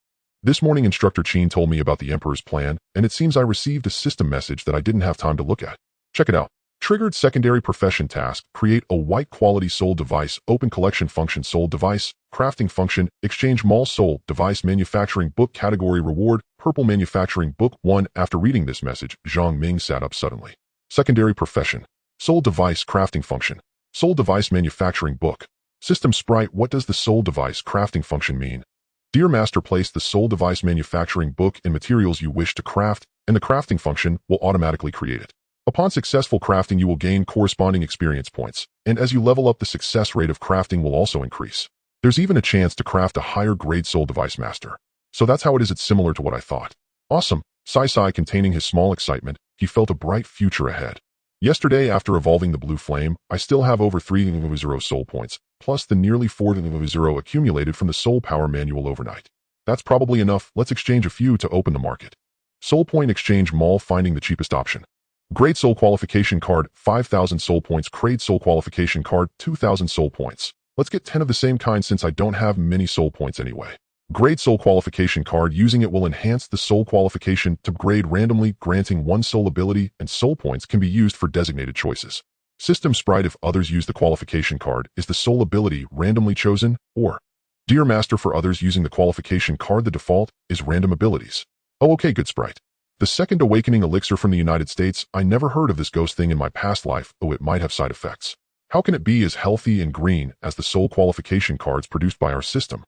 This morning, Instructor Qin told me about the Emperor's plan, and it seems I received a system message that I didn't have time to look at. Check it out. Triggered secondary profession task, create a white quality soul device, open collection function soul device, crafting function, exchange mall soul device manufacturing book category reward, purple manufacturing book 1. After reading this message, Zhang Ming sat up suddenly. Secondary profession, soul device crafting function, soul device manufacturing book. System sprite, what does the soul device crafting function mean? Dear Master, place the soul device manufacturing book in materials you wish to craft, and the crafting function will automatically create it. Upon successful crafting, you will gain corresponding experience points, and as you level up, the success rate of crafting will also increase. There's even a chance to craft a higher grade soul device master. So that's how it is. It's similar to what I thought. Awesome. Sai containing his small excitement, he felt a bright future ahead. Yesterday, after evolving the blue flame, I still have over 3,000 soul points, plus the nearly 4,000 accumulated from the soul power manual overnight. That's probably enough. Let's exchange a few to open the market. Soul Point Exchange Mall, finding the cheapest option. Grade Soul Qualification Card, 5,000 soul points. Grade Soul Qualification Card, 2,000 soul points. Let's get 10 of the same kind since I don't have many soul points anyway. Grade Soul Qualification Card, using it will enhance the soul qualification to grade randomly, granting 1 soul ability, and soul points can be used for designated choices. System sprite, if others use the qualification card, is the soul ability randomly chosen, or Dear Master, for others using the qualification card, the default is random abilities. Oh, okay, good sprite. The second awakening elixir from the United States, I never heard of this ghost thing in my past life. Oh, it might have side effects. How can it be as healthy and green as the soul qualification cards produced by our system?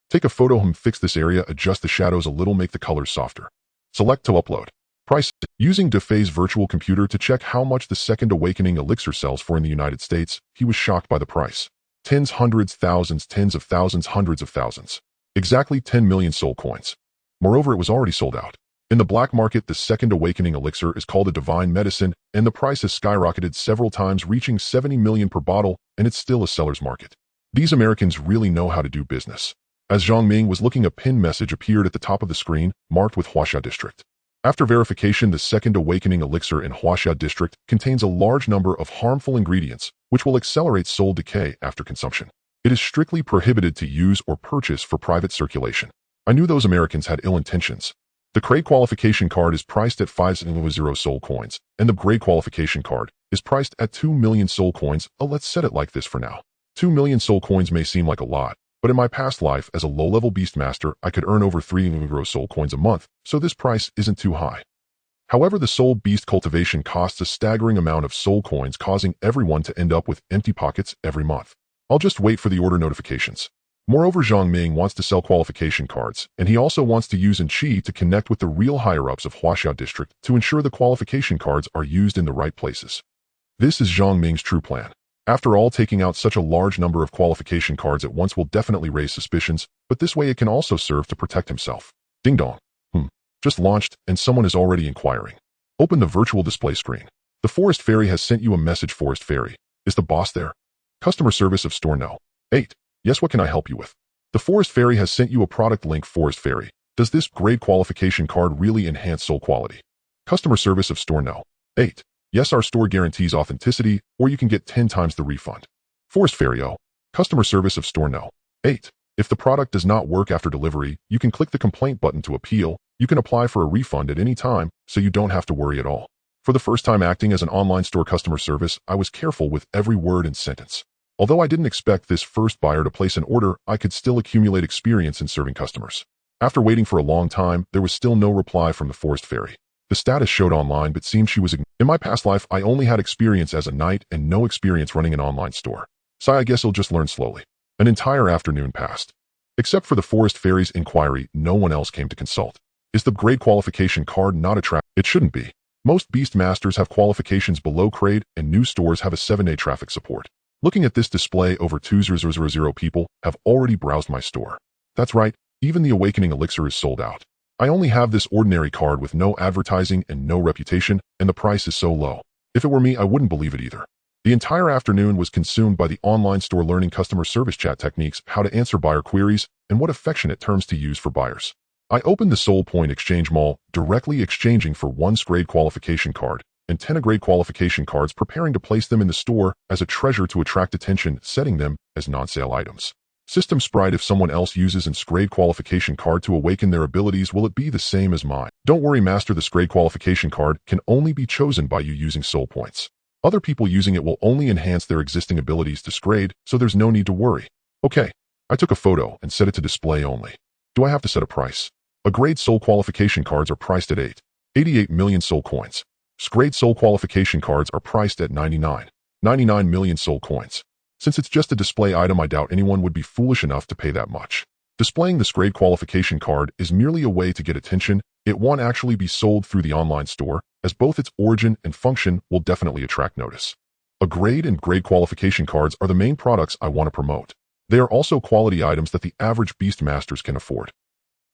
Take a photo, fix this area, adjust the shadows a little, make the colors softer. Select to upload. Price. Using De Fei's virtual computer to check how much the second awakening elixir sells for in the United States, he was shocked by the price. Tens, hundreds, thousands, tens of thousands, hundreds of thousands. Exactly 10 million soul coins. Moreover, it was already sold out. In the black market, the second awakening elixir is called a divine medicine, and the price has skyrocketed several times, reaching 70 million per bottle, and it's still a seller's market. These Americans really know how to do business. As Zhang Ming was looking, a pinned message appeared at the top of the screen, marked with Huaxia District. After verification, the second awakening elixir in Huaxia District contains a large number of harmful ingredients, which will accelerate soul decay after consumption. It is strictly prohibited to use or purchase for private circulation. I knew those Americans had ill intentions. The grade qualification card is priced at 5,000 soul coins, and the grade qualification card is priced at 2 million soul coins. Let's set it like this for now. 2 million soul coins may seem like a lot, but in my past life as a low-level beast master, I could earn over 3 soul coins a month, so this price isn't too high. However, the soul beast cultivation costs a staggering amount of soul coins, causing everyone to end up with empty pockets every month. I'll just wait for the order notifications. Moreover, Zhang Ming wants to sell qualification cards, and he also wants to use Qi to connect with the real higher-ups of Huaxia District to ensure the qualification cards are used in the right places. This is Zhang Ming's true plan. After all, taking out such a large number of qualification cards at once will definitely raise suspicions, but this way it can also serve to protect himself. Ding dong. Just launched, and someone is already inquiring. Open the virtual display screen. The Forest Fairy has sent you a message. Forest Fairy. Is the boss there? Customer service of store no. 8. Yes, what can I help you with? The Forest Fairy has sent you a product link. Forest Fairy. Does this grade qualification card really enhance soul quality? Customer service of store no. 8. Yes, our store guarantees authenticity, or you can get 10 times the refund. Forest Fairy. Oh. Customer service of store no. 8. If the product does not work after delivery, you can click the complaint button to appeal. You can apply for a refund at any time, so you don't have to worry at all. For the first time acting as an online store customer service, I was careful with every word and sentence. Although I didn't expect this first buyer to place an order, I could still accumulate experience in serving customers. After waiting for a long time, there was still no reply from the Forest Fairy. The status showed online, but seemed she was ignored. In my past life, I only had experience as a knight and no experience running an online store. So I guess I'll just learn slowly. An entire afternoon passed. Except for the Forest Fairy's inquiry, no one else came to consult. Is the grade qualification card not attractive? It shouldn't be. Most Beast Masters have qualifications below grade, and new stores have a 7-day traffic support. Looking at this display, over 2,000 people have already browsed my store. That's right, even the Awakening Elixir is sold out. I only have this ordinary card with no advertising and no reputation, and the price is so low. If it were me, I wouldn't believe it either. The entire afternoon was consumed by the online store learning customer service chat techniques, how to answer buyer queries, and what affectionate terms to use for buyers. I opened the Soul Point Exchange Mall, directly exchanging for 1 grade qualification card and 10 grade qualification cards, preparing to place them in the store as a treasure to attract attention, setting them as non-sale items. System Sprite. If someone else uses an grade qualification card to awaken their abilities, will it be the same as mine? Don't worry, Master, the grade qualification card can only be chosen by you using soul points. Other people using it will only enhance their existing abilities to grade, so there's no need to worry. Okay, I took a photo and set it to display only. Do I have to set a price? A grade soul qualification cards are priced at 88 million soul coins. Grade soul qualification cards are priced at 99 million soul coins. Since it's just a display item, I doubt anyone would be foolish enough to pay that much. Displaying this grade qualification card is merely a way to get attention. It won't actually be sold through the online store, as both its origin and function will definitely attract notice. A grade and grade qualification cards are the main products I want to promote. They are also quality items that the average Beast Masters can afford.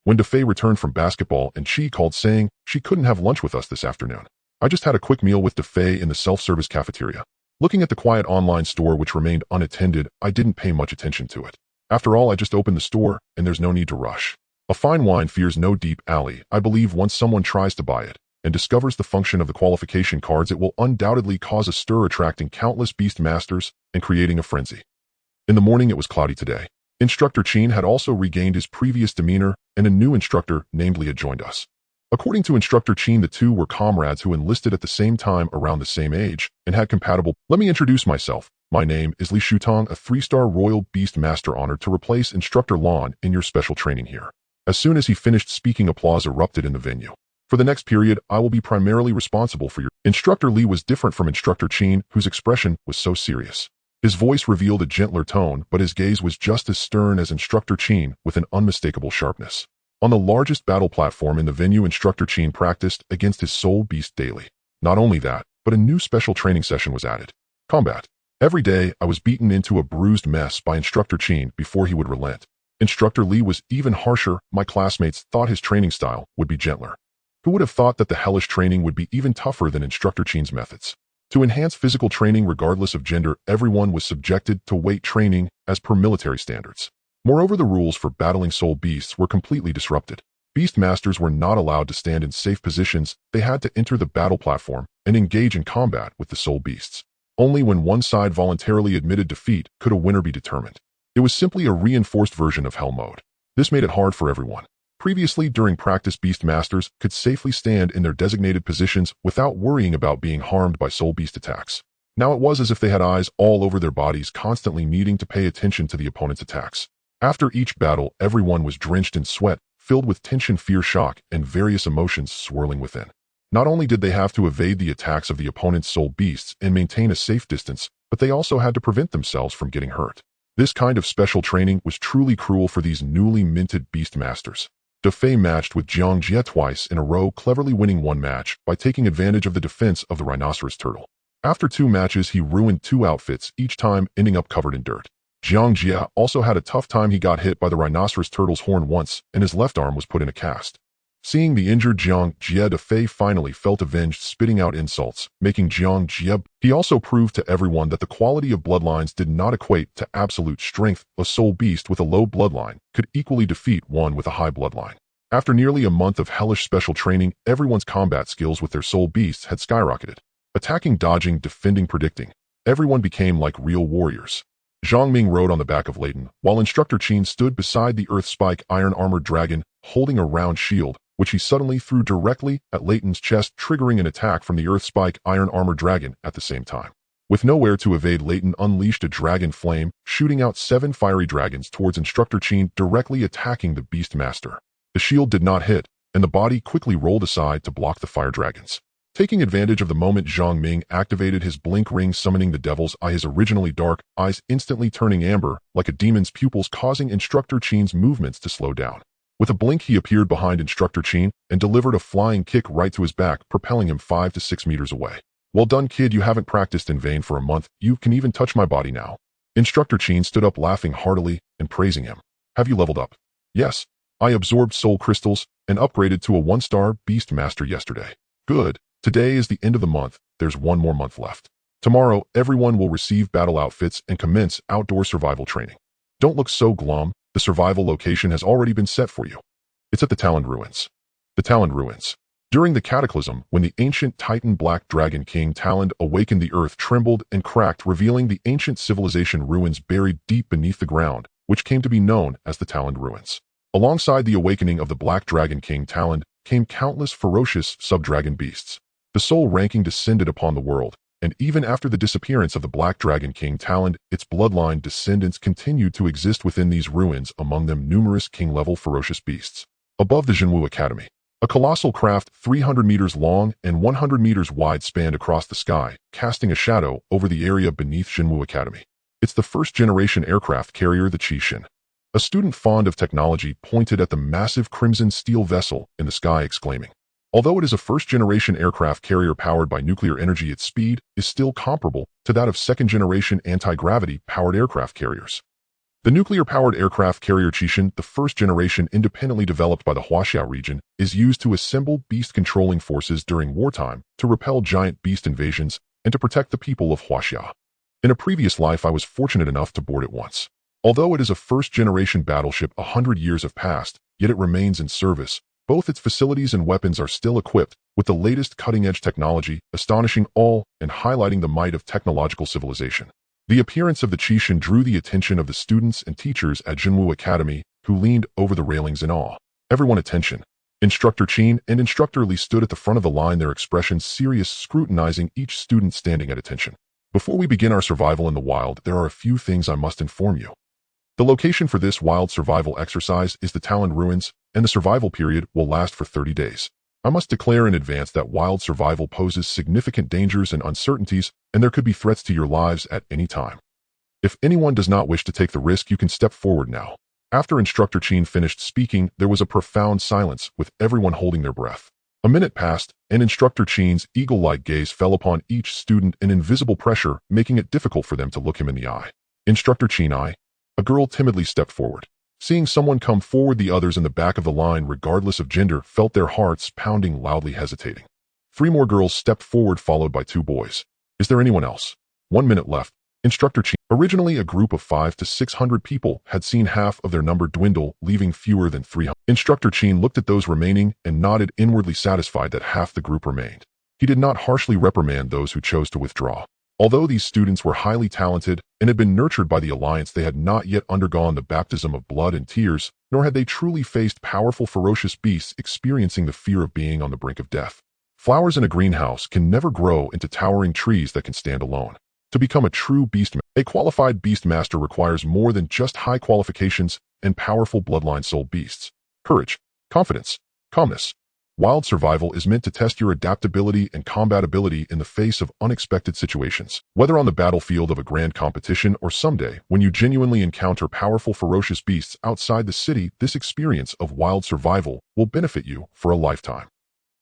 When DeFei returned from basketball and she called saying she couldn't have lunch with us this afternoon. I just had a quick meal with DeFei in the self-service cafeteria. Looking at the quiet online store which remained unattended, I didn't pay much attention to it. After all, I just opened the store, and there's no need to rush. A fine wine fears no deep alley. I believe once someone tries to buy it and discovers the function of the qualification cards, it will undoubtedly cause a stir, attracting countless Beast Masters and creating a frenzy. In the morning, it was cloudy today. Instructor Chin had also regained his previous demeanor, and a new instructor named Leah joined us. According to Instructor Chin, the two were comrades who enlisted at the same time, around the same age, and had compatible. Let me introduce myself. My name is Li Shutong, a 3-star Royal Beast Master honored to replace Instructor Lan in your special training here. As soon as he finished speaking, applause erupted in the venue. For the next period, I will be primarily responsible for your... Instructor Li was different from Instructor Chin, whose expression was so serious. His voice revealed a gentler tone, but his gaze was just as stern as Instructor Chin, with an unmistakable sharpness. On the largest battle platform in the venue, Instructor Chin practiced against his soul beast daily. Not only that, but a new special training session was added. Combat. Every day, I was beaten into a bruised mess by Instructor Chin before he would relent. Instructor Li was even harsher. My classmates thought his training style would be gentler. Who would have thought that the hellish training would be even tougher than Instructor Chin's methods? To enhance physical training regardless of gender, everyone was subjected to weight training as per military standards. Moreover, the rules for battling soul beasts were completely disrupted. Beast Masters were not allowed to stand in safe positions. They had to enter the battle platform and engage in combat with the soul beasts. Only when one side voluntarily admitted defeat could a winner be determined. It was simply a reinforced version of Hell Mode. This made it hard for everyone. Previously, during practice, Beast Masters could safely stand in their designated positions without worrying about being harmed by soul beast attacks. Now it was as if they had eyes all over their bodies, constantly needing to pay attention to the opponent's attacks. After each battle, everyone was drenched in sweat, filled with tension, fear, shock, and various emotions swirling within. Not only did they have to evade the attacks of the opponent's soul beasts and maintain a safe distance, but they also had to prevent themselves from getting hurt. This kind of special training was truly cruel for these newly minted Beast Masters. DeFei matched with Jiang Jie twice in a row, cleverly winning one match by taking advantage of the defense of the rhinoceros turtle. After 2 matches, he ruined 2 outfits, each time ending up covered in dirt. Jiang Jie also had a tough time. He got hit by the rhinoceros turtle's horn once, and his left arm was put in a cast. Seeing the injured Jiang Jie, Fei finally felt avenged, spitting out insults, making Jiang Jie. He also proved to everyone that the quality of bloodlines did not equate to absolute strength. A soul beast with a low bloodline could equally defeat one with a high bloodline. After nearly a month of hellish special training, everyone's combat skills with their soul beasts had skyrocketed. Attacking, dodging, defending, predicting. Everyone became like real warriors. Zhang Ming rode on the back of Leighton, while Instructor Qin stood beside the Earth Spike iron-armored dragon, holding a round shield, which he suddenly threw directly at Leighton's chest, triggering an attack from the Earth Spike iron-armored dragon at the same time. With nowhere to evade, Leighton unleashed a dragon flame, shooting out 7 fiery dragons towards Instructor Qin, directly attacking the Beast Master. The shield did not hit, and the body quickly rolled aside to block the fire dragons. Taking advantage of the moment, Zhang Ming activated his blink ring, summoning the devil's eye, his originally dark eyes instantly turning amber like a demon's pupils, causing Instructor Qin's movements to slow down. With a blink, he appeared behind Instructor Qin and delivered a flying kick right to his back, propelling him 5 to 6 meters away. Well done, kid. You haven't practiced in vain for a month. You can even touch my body now. Instructor Qin stood up, laughing heartily and praising him. Have you leveled up? Yes. I absorbed soul crystals and upgraded to a 1-star Beast Master yesterday. Good. Today is the end of the month. There's one more month left. Tomorrow, everyone will receive battle outfits and commence outdoor survival training. Don't look so glum. The survival location has already been set for you. It's at the Taloned Ruins. The Taloned Ruins. During the cataclysm, when the ancient Titan Black Dragon King Talon awakened, the earth trembled and cracked, revealing the ancient civilization ruins buried deep beneath the ground, which came to be known as the Taloned Ruins. Alongside the awakening of the Black Dragon King Talon came countless ferocious sub-dragon beasts. The soul ranking descended upon the world, and even after the disappearance of the Black Dragon King Talon, its bloodline descendants continued to exist within these ruins, among them numerous king-level ferocious beasts. Above the Jinwu Academy, a colossal craft 300 meters long and 100 meters wide spanned across the sky, casting a shadow over the area beneath Jinwu Academy. It's the first-generation aircraft carrier, the Qixin. A student fond of technology pointed at the massive crimson steel vessel in the sky, exclaiming, although it is a first-generation aircraft carrier powered by nuclear energy, its speed is still comparable to that of second-generation anti-gravity-powered aircraft carriers. The nuclear-powered aircraft carrier Qixin, the first generation independently developed by the Huaxia region, is used to assemble beast-controlling forces during wartime to repel giant beast invasions and to protect the people of Huaxia. In a previous life, I was fortunate enough to board it once. Although it is a first-generation battleship, 100 years have passed, yet it remains in service. Both its facilities and weapons are still equipped with the latest cutting-edge technology, astonishing all and highlighting the might of technological civilization. The appearance of the Qixin drew the attention of the students and teachers at Jinwu Academy, who leaned over the railings in awe. Everyone attention. Instructor Qin and Instructor Li stood at the front of the line, their expressions serious, scrutinizing each student standing at attention. Before we begin our survival in the wild, there are a few things I must inform you. The location for this wild survival exercise is the Taloned Ruins, and the survival period will last for 30 days. I must declare in advance that wild survival poses significant dangers and uncertainties, and there could be threats to your lives at any time. If anyone does not wish to take the risk, you can step forward now. After Instructor Qin finished speaking, there was a profound silence, with everyone holding their breath. A minute passed, and Instructor Qin's eagle-like gaze fell upon each student, an invisible pressure making it difficult for them to look him in the eye. Instructor Qin, a girl timidly stepped forward. Seeing someone come forward, the others in the back of the line, regardless of gender, felt their hearts pounding, loudly hesitating. 3 more girls stepped forward, followed by 2 boys. Is there anyone else? 1 minute left. Instructor Qin. Originally a group of 500 to 600 people had seen half of their number dwindle, leaving fewer than 300. Instructor Qin looked at those remaining and nodded, inwardly satisfied that half the group remained. He did not harshly reprimand those who chose to withdraw. Although these students were highly talented and had been nurtured by the Alliance, they had not yet undergone the baptism of blood and tears, nor had they truly faced powerful, ferocious beasts, experiencing the fear of being on the brink of death. Flowers in a greenhouse can never grow into towering trees that can stand alone. To become a true beast, a qualified beast master requires more than just high qualifications and powerful bloodline soul beasts. Courage, confidence, calmness. Wild survival is meant to test your adaptability and combat ability in the face of unexpected situations. Whether on the battlefield of a grand competition or someday when you genuinely encounter powerful, ferocious beasts outside the city, this experience of wild survival will benefit you for a lifetime.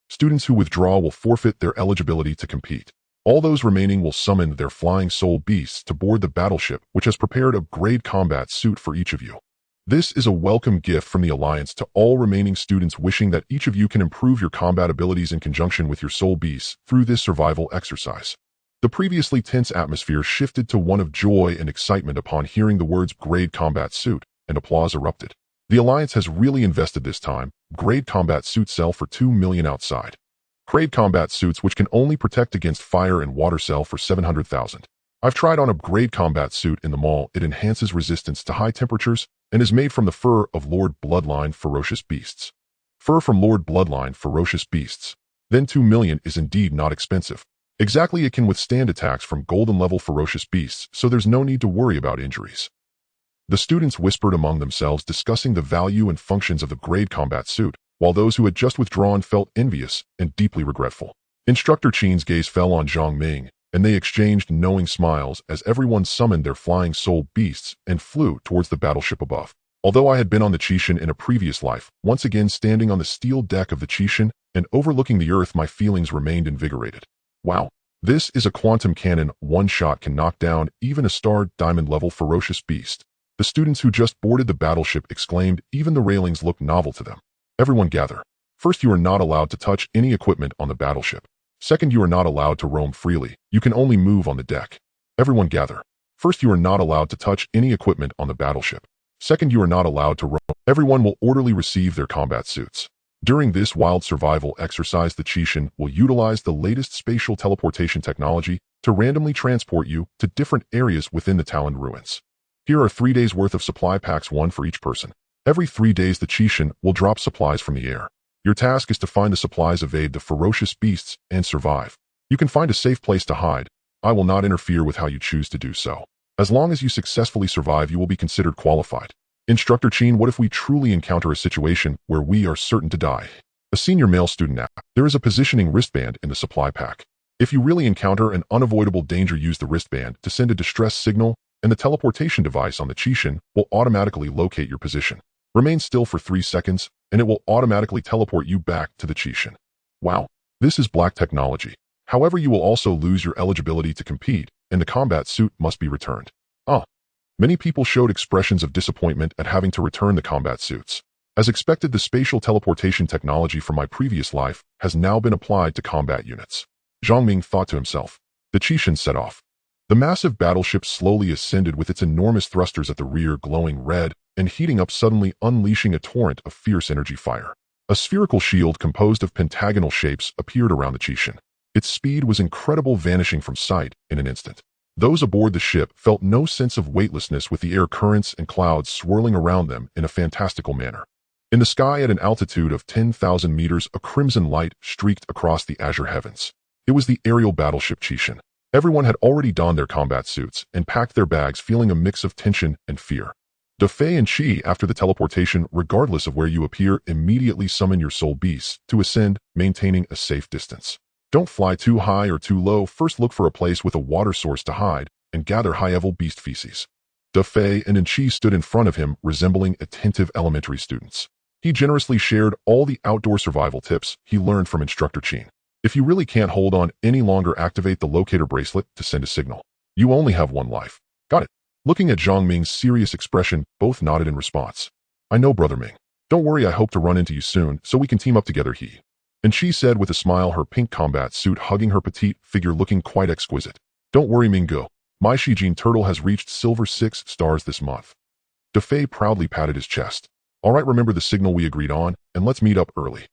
Students who withdraw will forfeit their eligibility to compete. All those remaining will summon their flying soul beasts to board the battleship, which has prepared a grade combat suit for each of you. This is a welcome gift from the Alliance to all remaining students, wishing that each of you can improve your combat abilities in conjunction with your soul beasts through this survival exercise. The previously tense atmosphere shifted to one of joy and excitement upon hearing the words "grade combat suit," and applause erupted. The Alliance has really invested this time. Grade combat suits sell for 2 million outside. Grade combat suits, which can only protect against fire and water, sell for 700,000. I've tried on a grade combat suit in the mall. It enhances resistance to high temperatures and is made from the fur of Lord Bloodline Ferocious Beasts. Fur from Lord Bloodline Ferocious Beasts. Then 2 million is indeed not expensive. Exactly, it can withstand attacks from golden level ferocious beasts, so there's no need to worry about injuries. The students whispered among themselves, discussing the value and functions of the grade combat suit, while those who had just withdrawn felt envious and deeply regretful. Instructor Qin's gaze fell on Zhang Ming, and they exchanged knowing smiles as everyone summoned their flying soul beasts and flew towards the battleship above. Although I had been on the Qishan in a previous life, once again standing on the steel deck of the Qishan and overlooking the earth, my feelings remained invigorated. Wow, this is a quantum cannon. One shot can knock down even a star diamond level ferocious beast. The students who just boarded the battleship exclaimed. Even the railings looked novel to them. Everyone gather. First, you are not allowed to touch any equipment on the battleship. Second, you are not allowed to roam freely. You can only move on the deck. Everyone gather. First, you are not allowed to touch any equipment on the battleship. Second, you are not allowed to roam. Everyone will orderly receive their combat suits. During this wild survival exercise, the Qishan will utilize the latest spatial teleportation technology to randomly transport you to different areas within the Taloned ruins. Here are 3 days worth of supply packs, one for each person. Every 3 days, the Qishan will drop supplies from the air. Your task is to find the supplies, evade the ferocious beasts, and survive. You can find a safe place to hide. I will not interfere with how you choose to do so. As long as you successfully survive, you will be considered qualified. Instructor Qin, what if we truly encounter a situation where we are certain to die? A senior male student asked. There is a positioning wristband in the supply pack. If you really encounter an unavoidable danger, use the wristband to send a distress signal, and the teleportation device on the Qishan will automatically locate your position. Remain still for 3 seconds, and it will automatically teleport you back to the Qishan. Wow, this is black technology. However, you will also lose your eligibility to compete, and the combat suit must be returned. Many people showed expressions of disappointment at having to return the combat suits. As expected, the spatial teleportation technology from my previous life has now been applied to combat units. Zhang Ming thought to himself. The Qishan set off. The massive battleship slowly ascended with its enormous thrusters at the rear glowing red and heating up, suddenly unleashing a torrent of fierce energy fire. A spherical shield composed of pentagonal shapes appeared around the Qishan. Its speed was incredible, vanishing from sight in an instant. Those aboard the ship felt no sense of weightlessness, with the air currents and clouds swirling around them in a fantastical manner. In the sky at an altitude of 10,000 meters, a crimson light streaked across the azure heavens. It was the aerial battleship Qishan. Everyone had already donned their combat suits and packed their bags, feeling a mix of tension and fear. Defei and Qi, after the teleportation, regardless of where you appear, immediately summon your soul beasts to ascend, maintaining a safe distance. Don't fly too high or too low. First, look for a place with a water source to hide and gather high-level beast feces. Defei and Qi stood in front of him, resembling attentive elementary students. He generously shared all the outdoor survival tips he learned from Instructor Qin. If you really can't hold on any longer, activate the locator bracelet to send a signal. You only have one life. Got it. Looking at Zhang Ming's serious expression, both nodded in response. I know, Brother Ming. Don't worry, I hope to run into you soon so we can team up together, he. And she said with a smile, her pink combat suit hugging her petite figure, looking quite exquisite. Don't worry, Mingo. My Shijin turtle has reached silver 6 stars this month. Defei proudly patted his chest. All right, remember the signal we agreed on, and let's meet up early.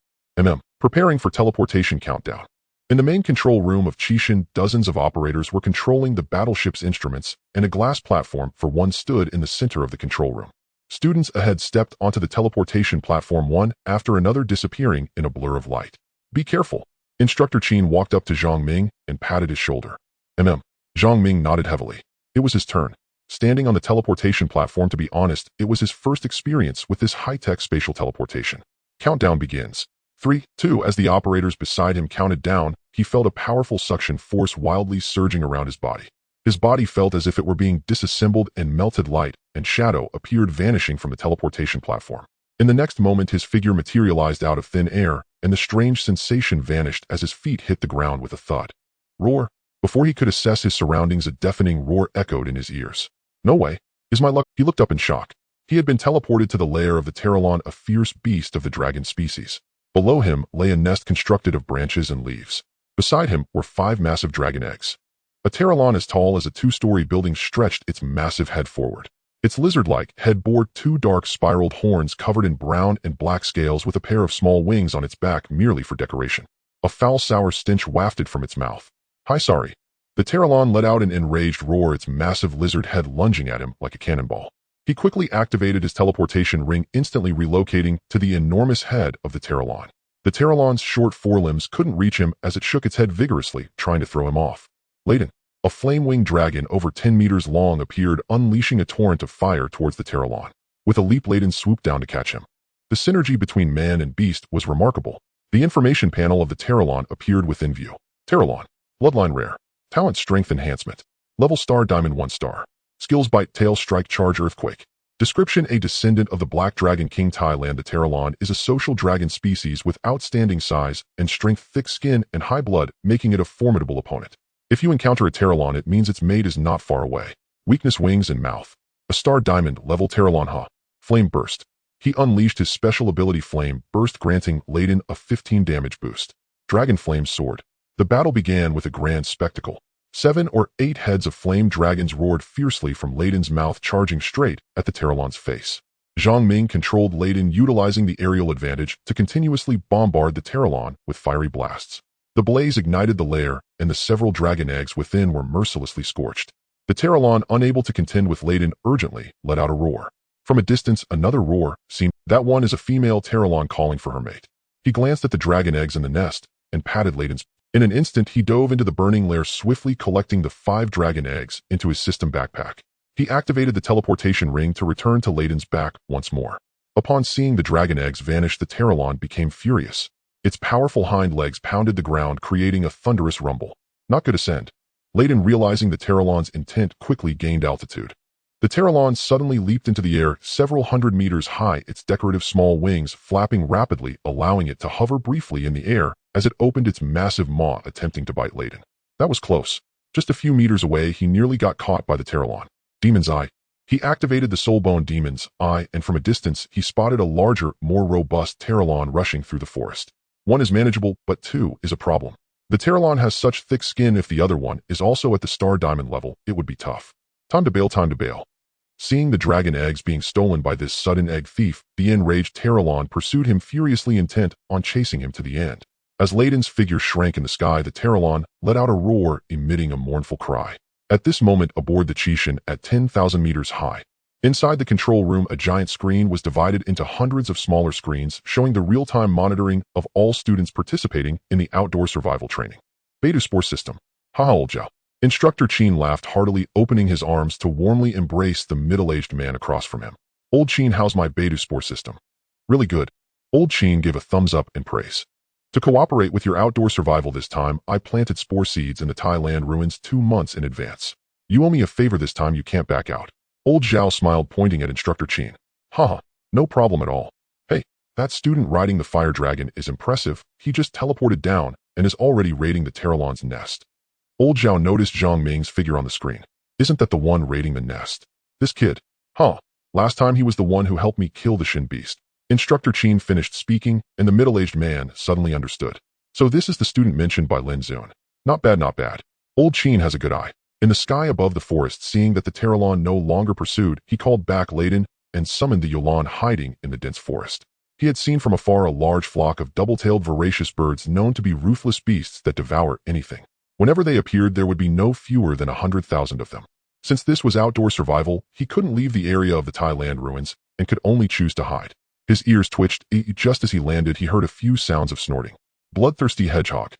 Preparing for teleportation countdown. In the main control room of Qishan, dozens of operators were controlling the battleship's instruments, and a glass platform for one stood in the center of the control room. Students ahead stepped onto the teleportation platform, one after another disappearing in a blur of light. Be careful. Instructor Qin walked up to Zhang Ming and patted his shoulder. Zhang Ming nodded heavily. It was his turn. Standing on the teleportation platform, to be honest, it was his first experience with this high-tech spatial teleportation. Countdown begins. 3, 2, as the operators beside him counted down, he felt a powerful suction force wildly surging around his body. His body felt as if it were being disassembled, and melted light and shadow appeared, vanishing from the teleportation platform. In the next moment, his figure materialized out of thin air, and the strange sensation vanished as his feet hit the ground with a thud. Roar! Before he could assess his surroundings, a deafening roar echoed in his ears. No way. Is my luck? He looked up in shock. He had been teleported to the lair of the Terralon, a fierce beast of the dragon species. Below him lay a nest constructed of branches and leaves. Beside him were 5 massive dragon eggs. A Terralon as tall as a 2-story building stretched its massive head forward. Its lizard-like head bore 2 dark spiraled horns covered in brown and black scales with a pair of small wings on its back merely for decoration. A foul sour stench wafted from its mouth. "Hi, sorry." The Terralon let out an enraged roar, its massive lizard head lunging at him like a cannonball. He quickly activated his teleportation ring, instantly relocating to the enormous head of the Terralon. The Terralon's short forelimbs couldn't reach him as it shook its head vigorously, trying to throw him off. Layden, a flame-winged dragon over 10 meters long, appeared, unleashing a torrent of fire towards the Terralon. With a leap, Layden swooped down to catch him. The synergy between man and beast was remarkable. The information panel of the Terralon appeared within view. Terralon. Bloodline rare. Talent strength enhancement. Level star diamond 1 star. Skills bite, tail strike, charge, earthquake. Description: a descendant of the Black Dragon King Thailand, the Terralon is a social dragon species with outstanding size and strength, thick skin, and high blood, making it a formidable opponent. If you encounter a Terralon, it means its mate is not far away. Weakness: wings and mouth. A star diamond level Terralon Ha. Flame burst. He unleashed his special ability Flame Burst, granting Layden a 15 damage boost. Dragon Flame Sword. The battle began with a grand spectacle. 7 or 8 heads of flame dragons roared fiercely from Layden's mouth, charging straight at the Terralon's face. Zhang Ming controlled Layden, utilizing the aerial advantage to continuously bombard the Terralon with fiery blasts. The blaze ignited the lair, and the several dragon eggs within were mercilessly scorched. The Terralon, unable to contend with Layden, urgently let out a roar. From a distance, another roar seemed. That one is a female Terralon calling for her mate. He glanced at the dragon eggs in the nest and patted Layden's. In an instant, he dove into the burning lair, swiftly collecting the 5 dragon eggs into his system backpack. He activated the teleportation ring to return to Layden's back once more. Upon seeing the dragon eggs vanish, the Terralon became furious. Its powerful hind legs pounded the ground, creating a thunderous rumble. Not good ascend. Layden, realizing the Terralon's intent, quickly gained altitude. The Terralon suddenly leaped into the air, several hundred meters high, its decorative small wings flapping rapidly, allowing it to hover briefly in the air as it opened its massive maw, attempting to bite Layden. That was close. Just a few meters away, he nearly got caught by the Terralon. Demon's Eye. He activated the Soulbone Demon's Eye, and from a distance, he spotted a larger, more robust Terralon rushing through the forest. 1 is manageable, but 2 is a problem. The Terralon has such thick skin. If the other one is also at the star diamond level, it would be tough. Time to bail, time to bail. Seeing the dragon eggs being stolen by this sudden egg thief, the enraged Terralon pursued him furiously, intent on chasing him to the end. As Layden's figure shrank in the sky, the Terralon let out a roar, emitting a mournful cry. At this moment, aboard the Chishan at 10,000 meters high. Inside the control room, a giant screen was divided into hundreds of smaller screens, showing the real-time monitoring of all students participating in the outdoor survival training. Beast Tamer System. Haha, old Zhao. Instructor Qin laughed heartily, opening his arms to warmly embrace the middle-aged man across from him. Old Qin, how's my Beast Tamer System? Really good. Old Qin gave a thumbs up in praise. To cooperate with your outdoor survival this time, I planted spore seeds in the Thailand ruins 2 months in advance. You owe me a favor this time, you can't back out. Old Zhao smiled, pointing at Instructor Qin. Haha, no problem at all. Hey, that student riding the fire dragon is impressive. He just teleported down and is already raiding the Terralon's nest. Old Zhao noticed Zhang Ming's figure on the screen. Isn't that the one raiding the nest? This kid. Huh. Last time he was the one who helped me kill the Shin Beast. Instructor Qin finished speaking, and the middle-aged man suddenly understood. So this is the student mentioned by Lin Zun. Not bad, not bad. Old Qin has a good eye. In the sky above the forest, seeing that the Terralon no longer pursued, he called back Layden and summoned the Yulan hiding in the dense forest. He had seen from afar a large flock of double-tailed voracious birds known to be ruthless beasts that devour anything. Whenever they appeared, there would be no fewer than 100,000 of them. Since this was outdoor survival, he couldn't leave the area of the Thailand ruins and could only choose to hide. His ears twitched. Just as he landed, he heard a few sounds of snorting. Bloodthirsty hedgehog.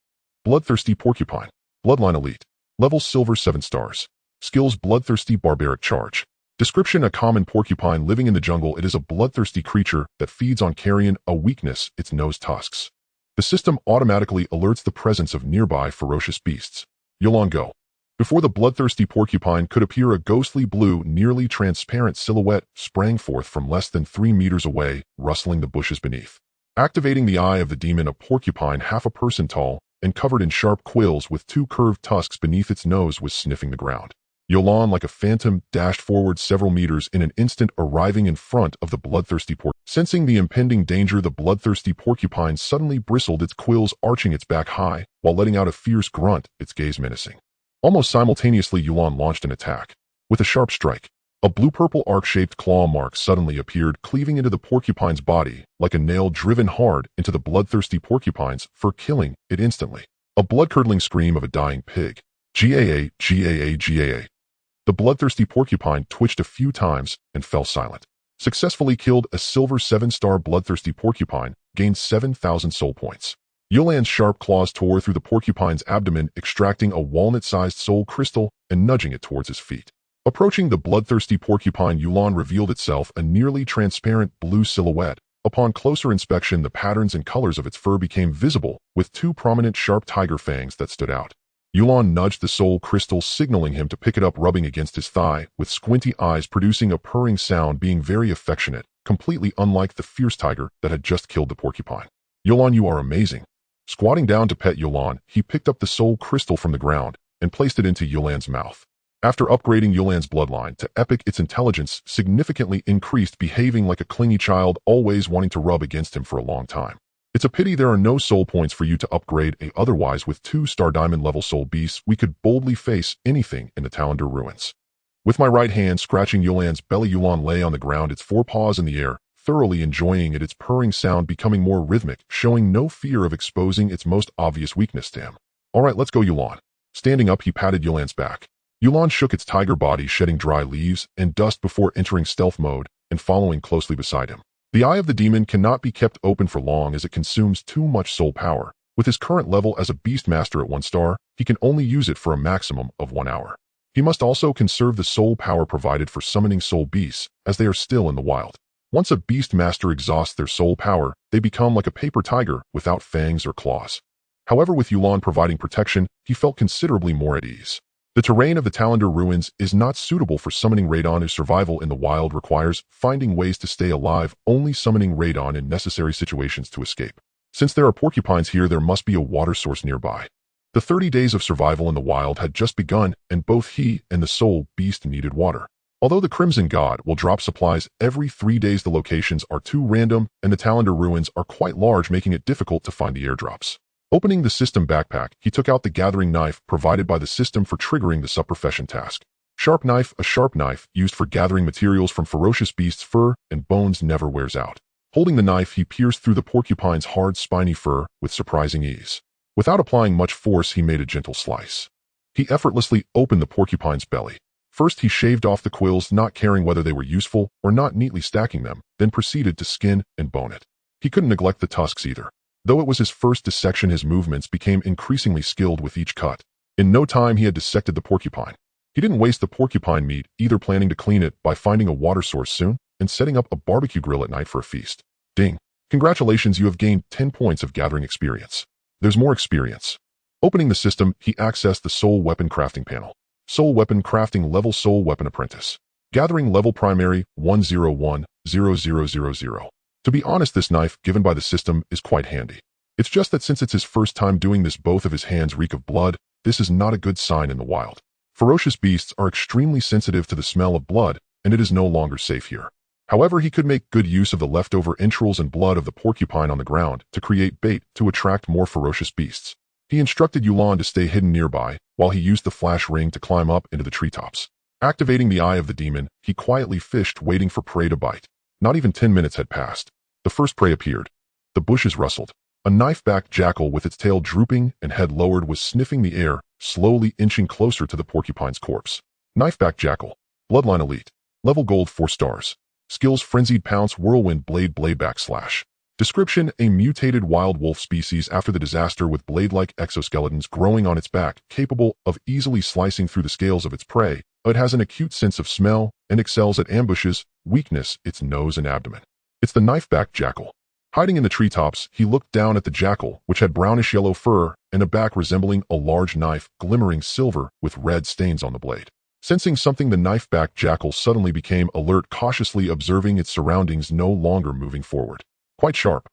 Bloodthirsty porcupine. Bloodline elite. Level silver 7 stars. Skills: bloodthirsty barbaric charge. Description: a common porcupine living in the jungle. It is a bloodthirsty creature that feeds on carrion, a weakness, its nose tusks. The system automatically alerts the presence of nearby ferocious beasts. Yulan go. Before the bloodthirsty porcupine could appear, a ghostly blue, nearly transparent silhouette sprang forth from less than 3 meters away, rustling the bushes beneath. Activating the eye of the demon, a porcupine half a person tall and covered in sharp quills with 2 curved tusks beneath its nose was sniffing the ground. Yulan, like a phantom, dashed forward several meters in an instant, arriving in front of the bloodthirsty porcupine. Sensing the impending danger, the bloodthirsty porcupine suddenly bristled, its quills arching its back high, while letting out a fierce grunt, its gaze menacing. Almost simultaneously, Yulan launched an attack. With a sharp strike, a blue-purple arc-shaped claw mark suddenly appeared, cleaving into the porcupine's body, like a nail driven hard into the bloodthirsty porcupine's fur, killing it instantly. A blood-curdling scream of a dying pig. Gaa, gaa, gaa. The bloodthirsty porcupine twitched a few times and fell silent. Successfully killed. A silver 7-star bloodthirsty porcupine, gained 7,000 soul points. Yulan's sharp claws tore through the porcupine's abdomen, extracting a walnut-sized soul crystal and nudging it towards his feet. Approaching the bloodthirsty porcupine, Yulan revealed itself a nearly transparent blue silhouette. Upon closer inspection, the patterns and colors of its fur became visible, with two prominent sharp tiger fangs that stood out. Yulan nudged the soul crystal, signaling him to pick it up, rubbing against his thigh, with squinty eyes producing a purring sound, being very affectionate, completely unlike the fierce tiger that had just killed the porcupine. Yulan, you are amazing. Squatting down to pet Yulan, he picked up the soul crystal from the ground and placed it into Yulan's mouth. After upgrading Yulan's bloodline to epic, its intelligence significantly increased, behaving like a clingy child, always wanting to rub against him for a long time. It's a pity there are no soul points for you to upgrade a otherwise with 2-star diamond level soul beasts we could boldly face anything in the Talander ruins. With my right hand scratching Yulan's belly, Yulan lay on the ground, its forepaws in the air, thoroughly enjoying it, its purring sound becoming more rhythmic, showing no fear of exposing its most obvious weakness to him. Alright, let's go, Yulan. Standing up, he patted Yulan's back. Yulan shook its tiger body, shedding dry leaves and dust before entering stealth mode and following closely beside him. The Eye of the Demon cannot be kept open for long as it consumes too much soul power. With his current level as a Beast Master at 1 star, he can only use it for a maximum of 1 hour. He must also conserve the soul power provided for summoning soul beasts, as they are still in the wild. Once a Beast Master exhausts their soul power, they become like a paper tiger without fangs or claws. However, with Yulan providing protection, he felt considerably more at ease. The terrain of the Talander ruins is not suitable for summoning radon, as survival in the wild requires finding ways to stay alive, only summoning radon in necessary situations to escape. Since there are porcupines here, there must be a water source nearby. The 30 days of survival in the wild had just begun, and both he and the soul beast needed water. Although the Crimson God will drop supplies every 3 days, the locations are too random, and the Talander ruins are quite large, making it difficult to find the airdrops. Opening the system backpack, he took out the gathering knife provided by the system for triggering the sub-profession task. Sharp knife, a sharp knife used for gathering materials from ferocious beasts' fur and bones, never wears out. Holding the knife, he pierced through the porcupine's hard, spiny fur with surprising ease. Without applying much force, he made a gentle slice. He effortlessly opened the porcupine's belly. First, he shaved off the quills, not caring whether they were useful or not, neatly stacking them, then proceeded to skin and bone it. He couldn't neglect the tusks either. Though it was his first dissection, his movements became increasingly skilled with each cut. In no time, he had dissected the porcupine. He didn't waste the porcupine meat, either, planning to clean it by finding a water source soon and setting up a barbecue grill at night for a feast. Ding. Congratulations, you have gained 10 points of gathering experience. There's more experience. Opening the system, he accessed the Soul Weapon Crafting panel. Soul Weapon Crafting level, Soul Weapon Apprentice. Gathering level primary 1010000. To be honest, this knife given by the system is quite handy. It's just that since it's his first time doing this, both of his hands reek of blood. This is not a good sign in the wild. Ferocious beasts are extremely sensitive to the smell of blood, and it is no longer safe here. However, he could make good use of the leftover entrails and blood of the porcupine on the ground to create bait to attract more ferocious beasts. He instructed Yulan to stay hidden nearby, while he used the flash ring to climb up into the treetops. Activating the Eye of the Demon, he quietly fished, waiting for prey to bite. Not even 10 minutes had passed. The first prey appeared. The bushes rustled. A knife-backed jackal with its tail drooping and head lowered was sniffing the air, slowly inching closer to the porcupine's corpse. Knife-backed jackal. Bloodline elite. Level gold 4 stars. Skills: frenzied pounce, whirlwind blade, backslash. Description: a mutated wild wolf species after the disaster, with blade-like exoskeletons growing on its back, capable of easily slicing through the scales of its prey. It has an acute sense of smell and excels at ambushes. Weakness: its nose and abdomen. It's the knife-backed jackal. Hiding in the treetops, he looked down at the jackal, which had brownish-yellow fur and a back resembling a large knife, glimmering silver with red stains on the blade. Sensing something, the knife-backed jackal suddenly became alert, cautiously observing its surroundings, no longer moving forward. Quite sharp.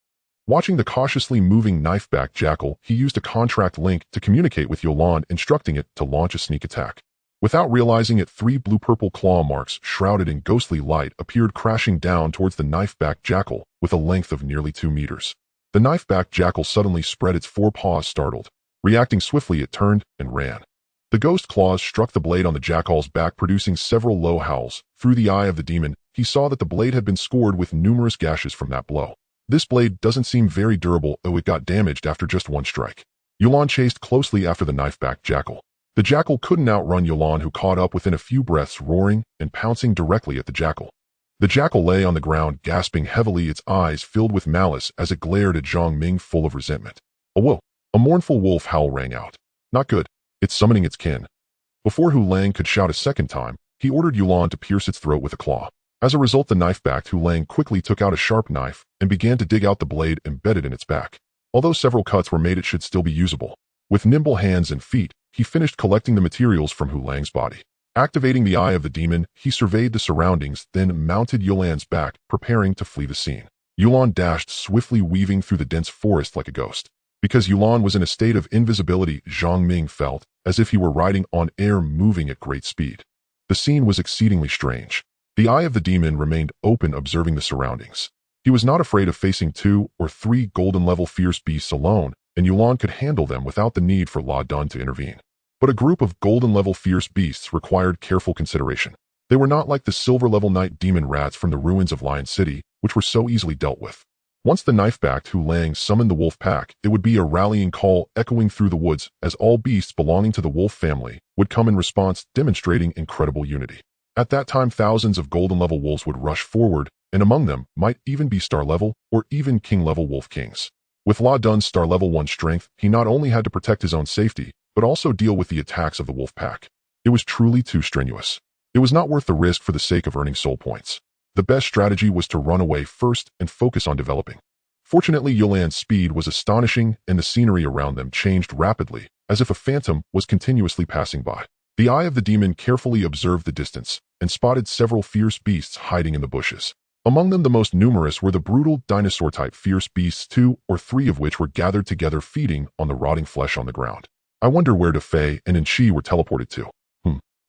Watching the cautiously moving knife-backed jackal, he used a contract link to communicate with Yulan, instructing it to launch a sneak attack. Without realizing it, 3 blue-purple claw marks shrouded in ghostly light appeared crashing down towards the knife-backed jackal with a length of nearly 2 meters. The knife-backed jackal suddenly spread its 4 paws startled. Reacting swiftly, it turned and ran. The ghost claws struck the blade on the jackal's back, producing several low howls. Through the eye of the demon, he saw that the blade had been scored with numerous gashes from that blow. This blade doesn't seem very durable, though it got damaged after just 1 strike. Yulan chased closely after the knife-backed jackal. The jackal couldn't outrun Yulan, who caught up within a few breaths, roaring and pouncing directly at the jackal. The jackal lay on the ground, gasping heavily, its eyes filled with malice as it glared at Zhang Ming full of resentment. Whoa! A mournful wolf howl rang out. Not good. It's summoning its kin. Before Hu Lang could shout a second time, he ordered Yulan to pierce its throat with a claw. As a result, the knife-backed Hu Lang quickly took out a sharp knife and began to dig out the blade embedded in its back. Although several cuts were made, it should still be usable. With nimble hands and feet, he finished collecting the materials from Hu Lang's body. Activating the eye of the demon, he surveyed the surroundings, then mounted Yulan's back, preparing to flee the scene. Yulan dashed swiftly, weaving through the dense forest like a ghost. Because Yulan was in a state of invisibility, Zhang Ming felt as if he were riding on air, moving at great speed. The scene was exceedingly strange. The eye of the demon remained open, observing the surroundings. He was not afraid of facing 2 or 3 golden-level fierce beasts alone, and Yulan could handle them without the need for La Dun to intervene. But a group of golden-level fierce beasts required careful consideration. They were not like the silver-level night demon rats from the ruins of Lion City, which were so easily dealt with. Once the knife-backed Hu Lang summoned the wolf pack, it would be a rallying call echoing through the woods as all beasts belonging to the wolf family would come in response, demonstrating incredible unity. At that time, thousands of golden-level wolves would rush forward, and among them might even be star-level or even king-level wolf kings. With La Dun's star-level 1 strength, he not only had to protect his own safety, but also deal with the attacks of the wolf pack. It was truly too strenuous. It was not worth the risk for the sake of earning soul points. The best strategy was to run away first and focus on developing. Fortunately, Yulan's speed was astonishing, and the scenery around them changed rapidly, as if a phantom was continuously passing by. The eye of the demon carefully observed the distance and spotted several fierce beasts hiding in the bushes. Among them, the most numerous were the brutal dinosaur-type fierce beasts, 2 or 3 of which were gathered together, feeding on the rotting flesh on the ground. I wonder where Defei and Enchi were teleported to.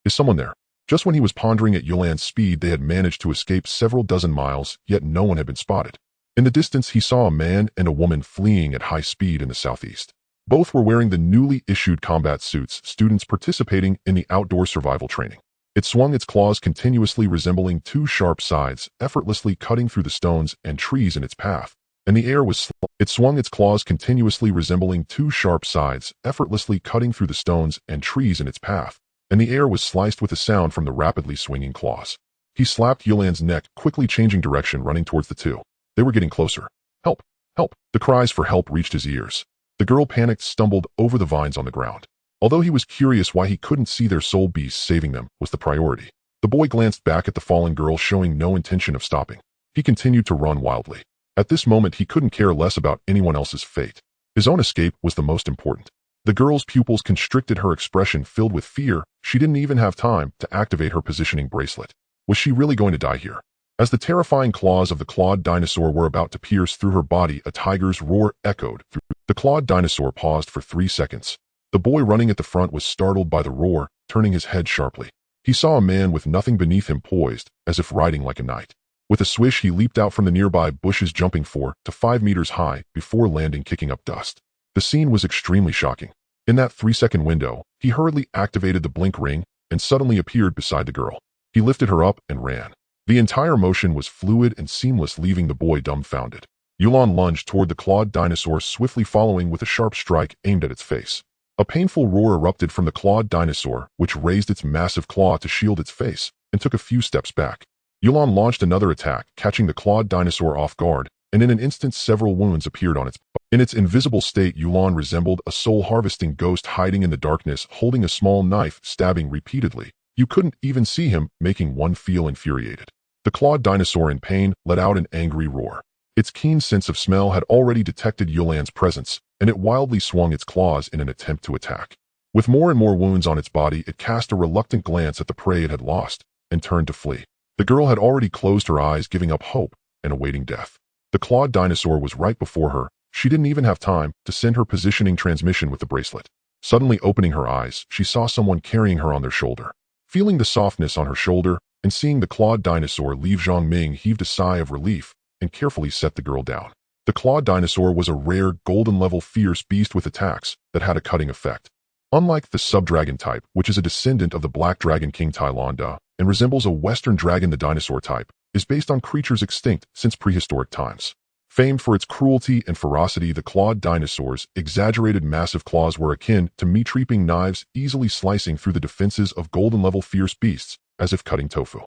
Is someone there? Just when he was pondering at Yulan's speed, they had managed to escape several dozen miles, yet no one had been spotted. In the distance, he saw a man and a woman fleeing at high speed in the southeast. Both were wearing the newly issued combat suits, students participating in the outdoor survival training. It swung its claws continuously, resembling 2 sharp sides, effortlessly cutting through the stones and trees in its path. And the air was It swung its claws continuously, resembling 2 sharp sides, effortlessly cutting through the stones and trees in its path. And the air was sliced with a sound from the rapidly swinging claws. He slapped Yulan's neck, quickly changing direction, running towards the 2. They were getting closer. Help! Help! The cries for help reached his ears. The girl panicked, stumbled over the vines on the ground. Although he was curious why he couldn't see their soul beasts, saving them was the priority. The boy glanced back at the fallen girl, showing no intention of stopping. He continued to run wildly. At this moment, he couldn't care less about anyone else's fate. His own escape was the most important. The girl's pupils constricted, her expression filled with fear. She didn't even have time to activate her positioning bracelet. Was she really going to die here? As the terrifying claws of the clawed dinosaur were about to pierce through her body, a tiger's roar echoed through. The clawed dinosaur paused for 3 seconds. The boy running at the front was startled by the roar, turning his head sharply. He saw a man with nothing beneath him, poised, as if riding like a knight. With a swish, he leaped out from the nearby bushes, jumping 4 to 5 meters high before landing, kicking up dust. The scene was extremely shocking. In that 3-second window, he hurriedly activated the blink ring and suddenly appeared beside the girl. He lifted her up and ran. The entire motion was fluid and seamless, leaving the boy dumbfounded. Yulan lunged toward the clawed dinosaur, swiftly following with a sharp strike aimed at its face. A painful roar erupted from the clawed dinosaur, which raised its massive claw to shield its face and took a few steps back. Yulan launched another attack, catching the clawed dinosaur off guard, and in an instant several wounds appeared on its body. In its invisible state, Yulan resembled a soul-harvesting ghost hiding in the darkness, holding a small knife, stabbing repeatedly. You couldn't even see him, making one feel infuriated. The clawed dinosaur, in pain, let out an angry roar. Its keen sense of smell had already detected Yulan's presence, and it wildly swung its claws in an attempt to attack. With more and more wounds on its body, it cast a reluctant glance at the prey it had lost, and turned to flee. The girl had already closed her eyes, giving up hope and awaiting death. The clawed dinosaur was right before her. She didn't even have time to send her positioning transmission with the bracelet. Suddenly opening her eyes, she saw someone carrying her on their shoulder. Feeling the softness on her shoulder and seeing the clawed dinosaur leave, Zhang Ming heaved a sigh of relief and carefully set the girl down. The clawed dinosaur was a rare, golden-level fierce beast with attacks that had a cutting effect. Unlike the sub-dragon type, which is a descendant of the black dragon king Tailanda and resembles a western dragon, the dinosaur type is based on creatures extinct since prehistoric times. Famed for its cruelty and ferocity, the clawed dinosaur's exaggerated massive claws were akin to meat-reaping knives, easily slicing through the defenses of golden-level fierce beasts, as if cutting tofu.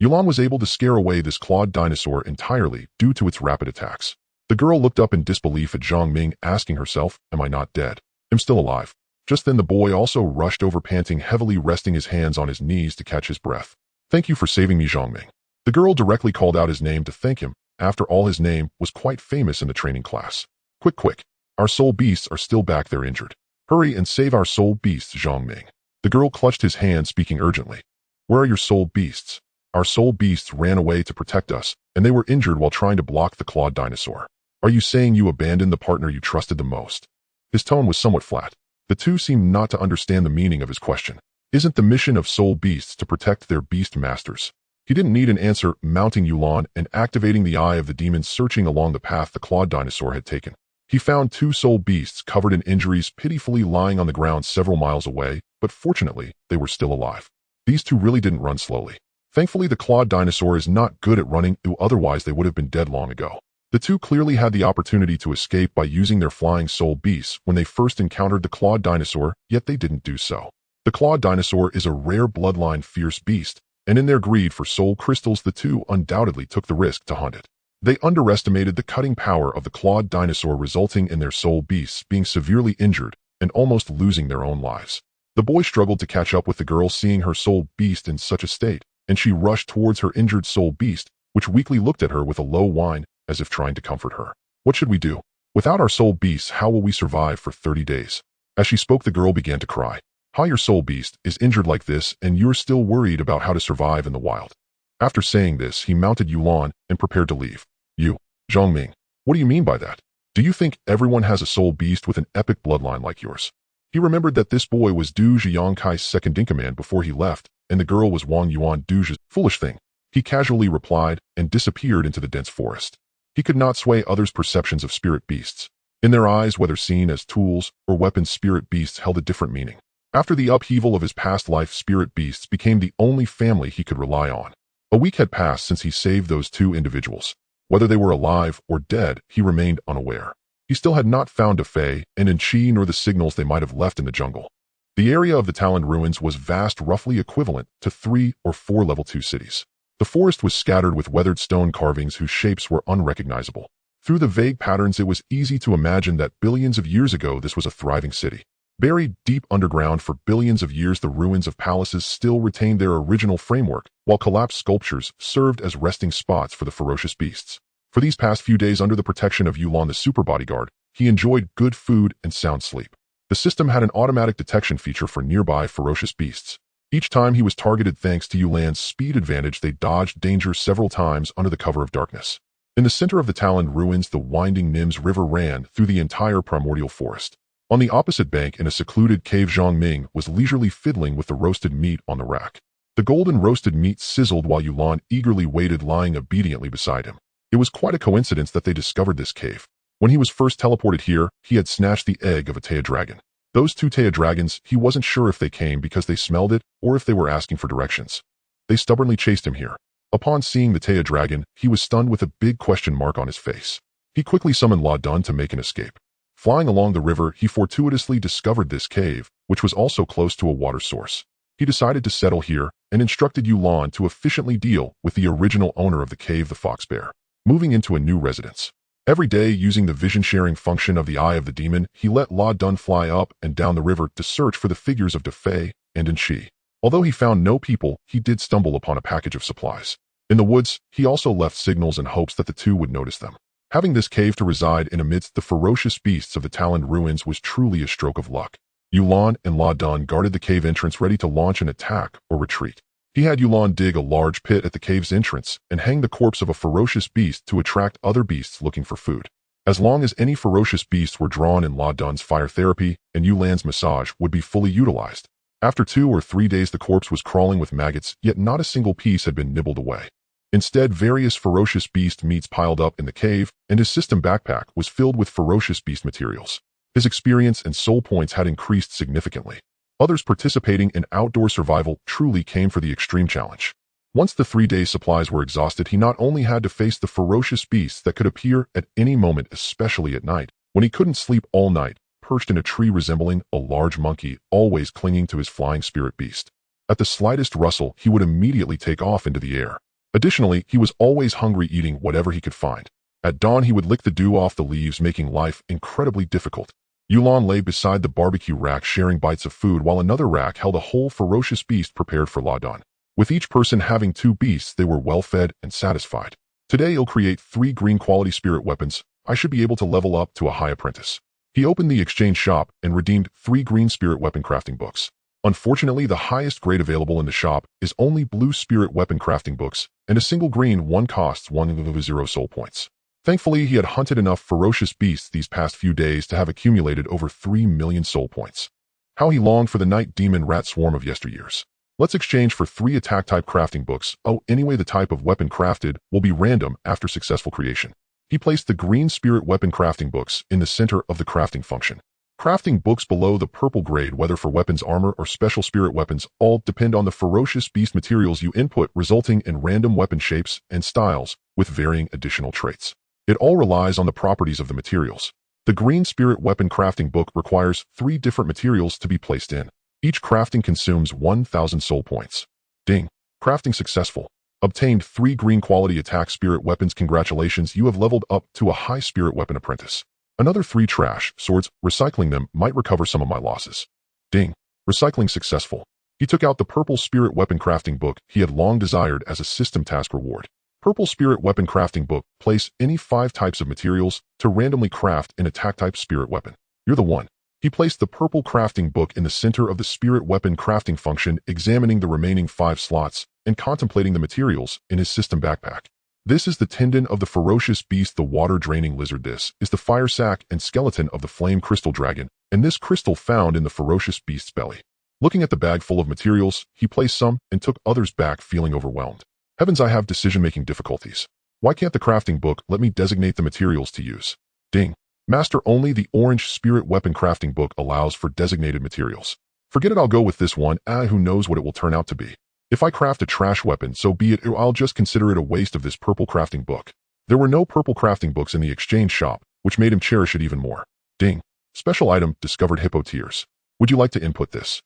Yulan was able to scare away this clawed dinosaur entirely due to its rapid attacks. The girl looked up in disbelief at Zhang Ming, asking herself, "Am I not dead? I'm still alive." Just then the boy also rushed over, panting heavily, resting his hands on his knees to catch his breath. "Thank you for saving me, Zhang Ming." The girl directly called out his name to thank him. After all, his name was quite famous in the training class. Quick. Our soul beasts are still back there injured. Hurry and save our soul beasts, Zhang Ming." The girl clutched his hand, speaking urgently. "Where are your soul beasts?" "Our soul beasts ran away to protect us, and they were injured while trying to block the clawed dinosaur." "Are you saying you abandoned the partner you trusted the most?" His tone was somewhat flat. The two seemed not to understand the meaning of his question. Isn't the mission of soul beasts to protect their beast masters? He didn't need an answer, mounting Yulan and activating the eye of the demon, searching along the path the clawed dinosaur had taken. He found two soul beasts covered in injuries, pitifully lying on the ground several miles away, but fortunately, they were still alive. These two really didn't run slowly. Thankfully, the clawed dinosaur is not good at running, otherwise they would have been dead long ago. The two clearly had the opportunity to escape by using their flying soul beasts when they first encountered the clawed dinosaur, yet they didn't do so. The clawed dinosaur is a rare bloodline fierce beast, and in their greed for soul crystals, the two undoubtedly took the risk to hunt it. They underestimated the cutting power of the clawed dinosaur, resulting in their soul beasts being severely injured and almost losing their own lives. The boy struggled to catch up with the girl, seeing her soul beast in such a state, and she rushed towards her injured soul beast, which weakly looked at her with a low whine, as if trying to comfort her. "What should we do? Without our soul beasts, how will we survive for 30 days? As she spoke, the girl began to cry. "How your soul beast is injured like this, and you're still worried about how to survive in the wild?" After saying this, he mounted Yulan and prepared to leave. "You, Zhang Ming, what do you mean by that? Do you think everyone has a soul beast with an epic bloodline like yours?" He remembered that this boy was Du Zhiangkai's second-in-command before he left, and the girl was Wang Yuan Du's. "Foolish thing," he casually replied and disappeared into the dense forest. He could not sway others' perceptions of spirit beasts. In their eyes, whether seen as tools or weapons, spirit beasts held a different meaning. After the upheaval of his past life, spirit beasts became the only family he could rely on. A week had passed since he saved those two individuals. Whether they were alive or dead, he remained unaware. He still had not found Defei and Enchi nor the signals they might have left in the jungle. The area of the Talon ruins was vast, roughly equivalent to 3 or 4 level 2 cities. The forest was scattered with weathered stone carvings whose shapes were unrecognizable. Through the vague patterns, it was easy to imagine that billions of years ago this was a thriving city. Buried deep underground for billions of years, the ruins of palaces still retained their original framework, while collapsed sculptures served as resting spots for the ferocious beasts. For these past few days, under the protection of Yulan, the super bodyguard, he enjoyed good food and sound sleep. The system had an automatic detection feature for nearby ferocious beasts. Each time he was targeted, thanks to Yulan's speed advantage, they dodged danger several times under the cover of darkness. In the center of the Talon ruins, the winding Nims River ran through the entire primordial forest. On the opposite bank, in a secluded cave, Zhang Ming was leisurely fiddling with the roasted meat on the rack. The golden roasted meat sizzled while Yulan eagerly waited, lying obediently beside him. It was quite a coincidence that they discovered this cave. When he was first teleported here, he had snatched the egg of a Taya dragon. Those 2 Taya dragons, he wasn't sure if they came because they smelled it or if they were asking for directions. They stubbornly chased him here. Upon seeing the Taya dragon, he was stunned with a big question mark on his face. He quickly summoned La Dun to make an escape. Flying along the river, he fortuitously discovered this cave, which was also close to a water source. He decided to settle here and instructed Yulan to efficiently deal with the original owner of the cave, the fox bear. Moving into a new residence. Every day, using the vision-sharing function of the Eye of the Demon, he let La Dun fly up and down the river to search for the figures of Defei and Enchi. Although he found no people, he did stumble upon a package of supplies. In the woods, he also left signals in hopes that the two would notice them. Having this cave to reside in amidst the ferocious beasts of the Talon ruins was truly a stroke of luck. Yulan and La Dun guarded the cave entrance, ready to launch an attack or retreat. He had Yulan dig a large pit at the cave's entrance and hang the corpse of a ferocious beast to attract other beasts looking for food. As long as any ferocious beasts were drawn in, La Dun's fire therapy and Yulan's massage would be fully utilized. After 2 or 3 days the corpse was crawling with maggots, yet not a single piece had been nibbled away. Instead, various ferocious beast meats piled up in the cave, and his system backpack was filled with ferocious beast materials. His experience and soul points had increased significantly. Others participating in outdoor survival truly came for the extreme challenge. Once the 3 days' supplies were exhausted, he not only had to face the ferocious beasts that could appear at any moment, especially at night, when he couldn't sleep all night, perched in a tree resembling a large monkey, always clinging to his flying spirit beast. At the slightest rustle, he would immediately take off into the air. Additionally, he was always hungry, eating whatever he could find. At dawn, he would lick the dew off the leaves, making life incredibly difficult. Yulon lay beside the barbecue rack sharing bites of food, while another rack held a whole ferocious beast prepared for Ladon. With each person having 2 beasts, they were well fed and satisfied. Today I'll create 3 green quality spirit weapons. I should be able to level up to a high apprentice. He opened the exchange shop and redeemed 3 green spirit weapon crafting books. Unfortunately, the highest grade available in the shop is only blue spirit weapon crafting books, and a single green one costs 1 soul points. Thankfully, he had hunted enough ferocious beasts these past few days to have accumulated over 3 million soul points. How he longed for the night demon rat swarm of yesteryears. Let's exchange for 3 attack type crafting books. Oh, anyway, the type of weapon crafted will be random after successful creation. He placed the green spirit weapon crafting books in the center of the crafting function. Crafting books below the purple grade, whether for weapons, armor, or special spirit weapons, all depend on the ferocious beast materials you input, resulting in random weapon shapes and styles with varying additional traits. It all relies on the properties of the materials. The green spirit weapon crafting book requires 3 different materials to be placed in. Each crafting consumes 1,000 soul points. Ding! Crafting successful. Obtained 3 green quality attack spirit weapons. Congratulations, you have leveled up to a high spirit weapon apprentice. Another 3 trash swords. Recycling them might recover some of my losses. Ding! Recycling successful. He took out the purple spirit weapon crafting book he had long desired as a system task reward. Purple spirit weapon crafting book. Place any 5 types of materials to randomly craft an attack type spirit weapon. You're the one. He placed the purple crafting book in the center of the spirit weapon crafting function, examining the remaining 5 slots and contemplating the materials in his system backpack. This is the tendon of the ferocious beast, the water-draining lizard. This is the fire sac and skeleton of the flame crystal dragon, and this crystal found in the ferocious beast's belly. Looking at the bag full of materials, he placed some and took others back, feeling overwhelmed. Heavens, I have decision-making difficulties. Why can't the crafting book let me designate the materials to use? Ding! Master, only the orange spirit weapon crafting book allows for designated materials. Forget it, I'll go with this one. Who knows what it will turn out to be. If I craft a trash weapon, so be it. I'll just consider it a waste of this purple crafting book. There were no purple crafting books in the exchange shop, which made him cherish it even more. Ding! Special item, discovered hippo tears. Would you like to input this?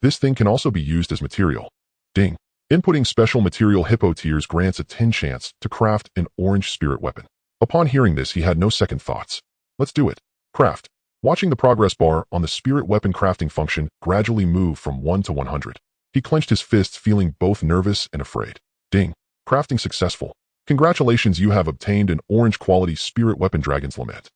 This thing can also be used as material. Ding! Inputting special material hippo tears grants a 10 chance to craft an orange spirit weapon. Upon hearing this, he had no second thoughts. Let's do it. Craft. Watching the progress bar on the spirit weapon crafting function gradually move from 1 to 100. He clenched his fists, feeling both nervous and afraid. Ding! Crafting successful. Congratulations, you have obtained an orange quality spirit weapon, Dragon's Lament.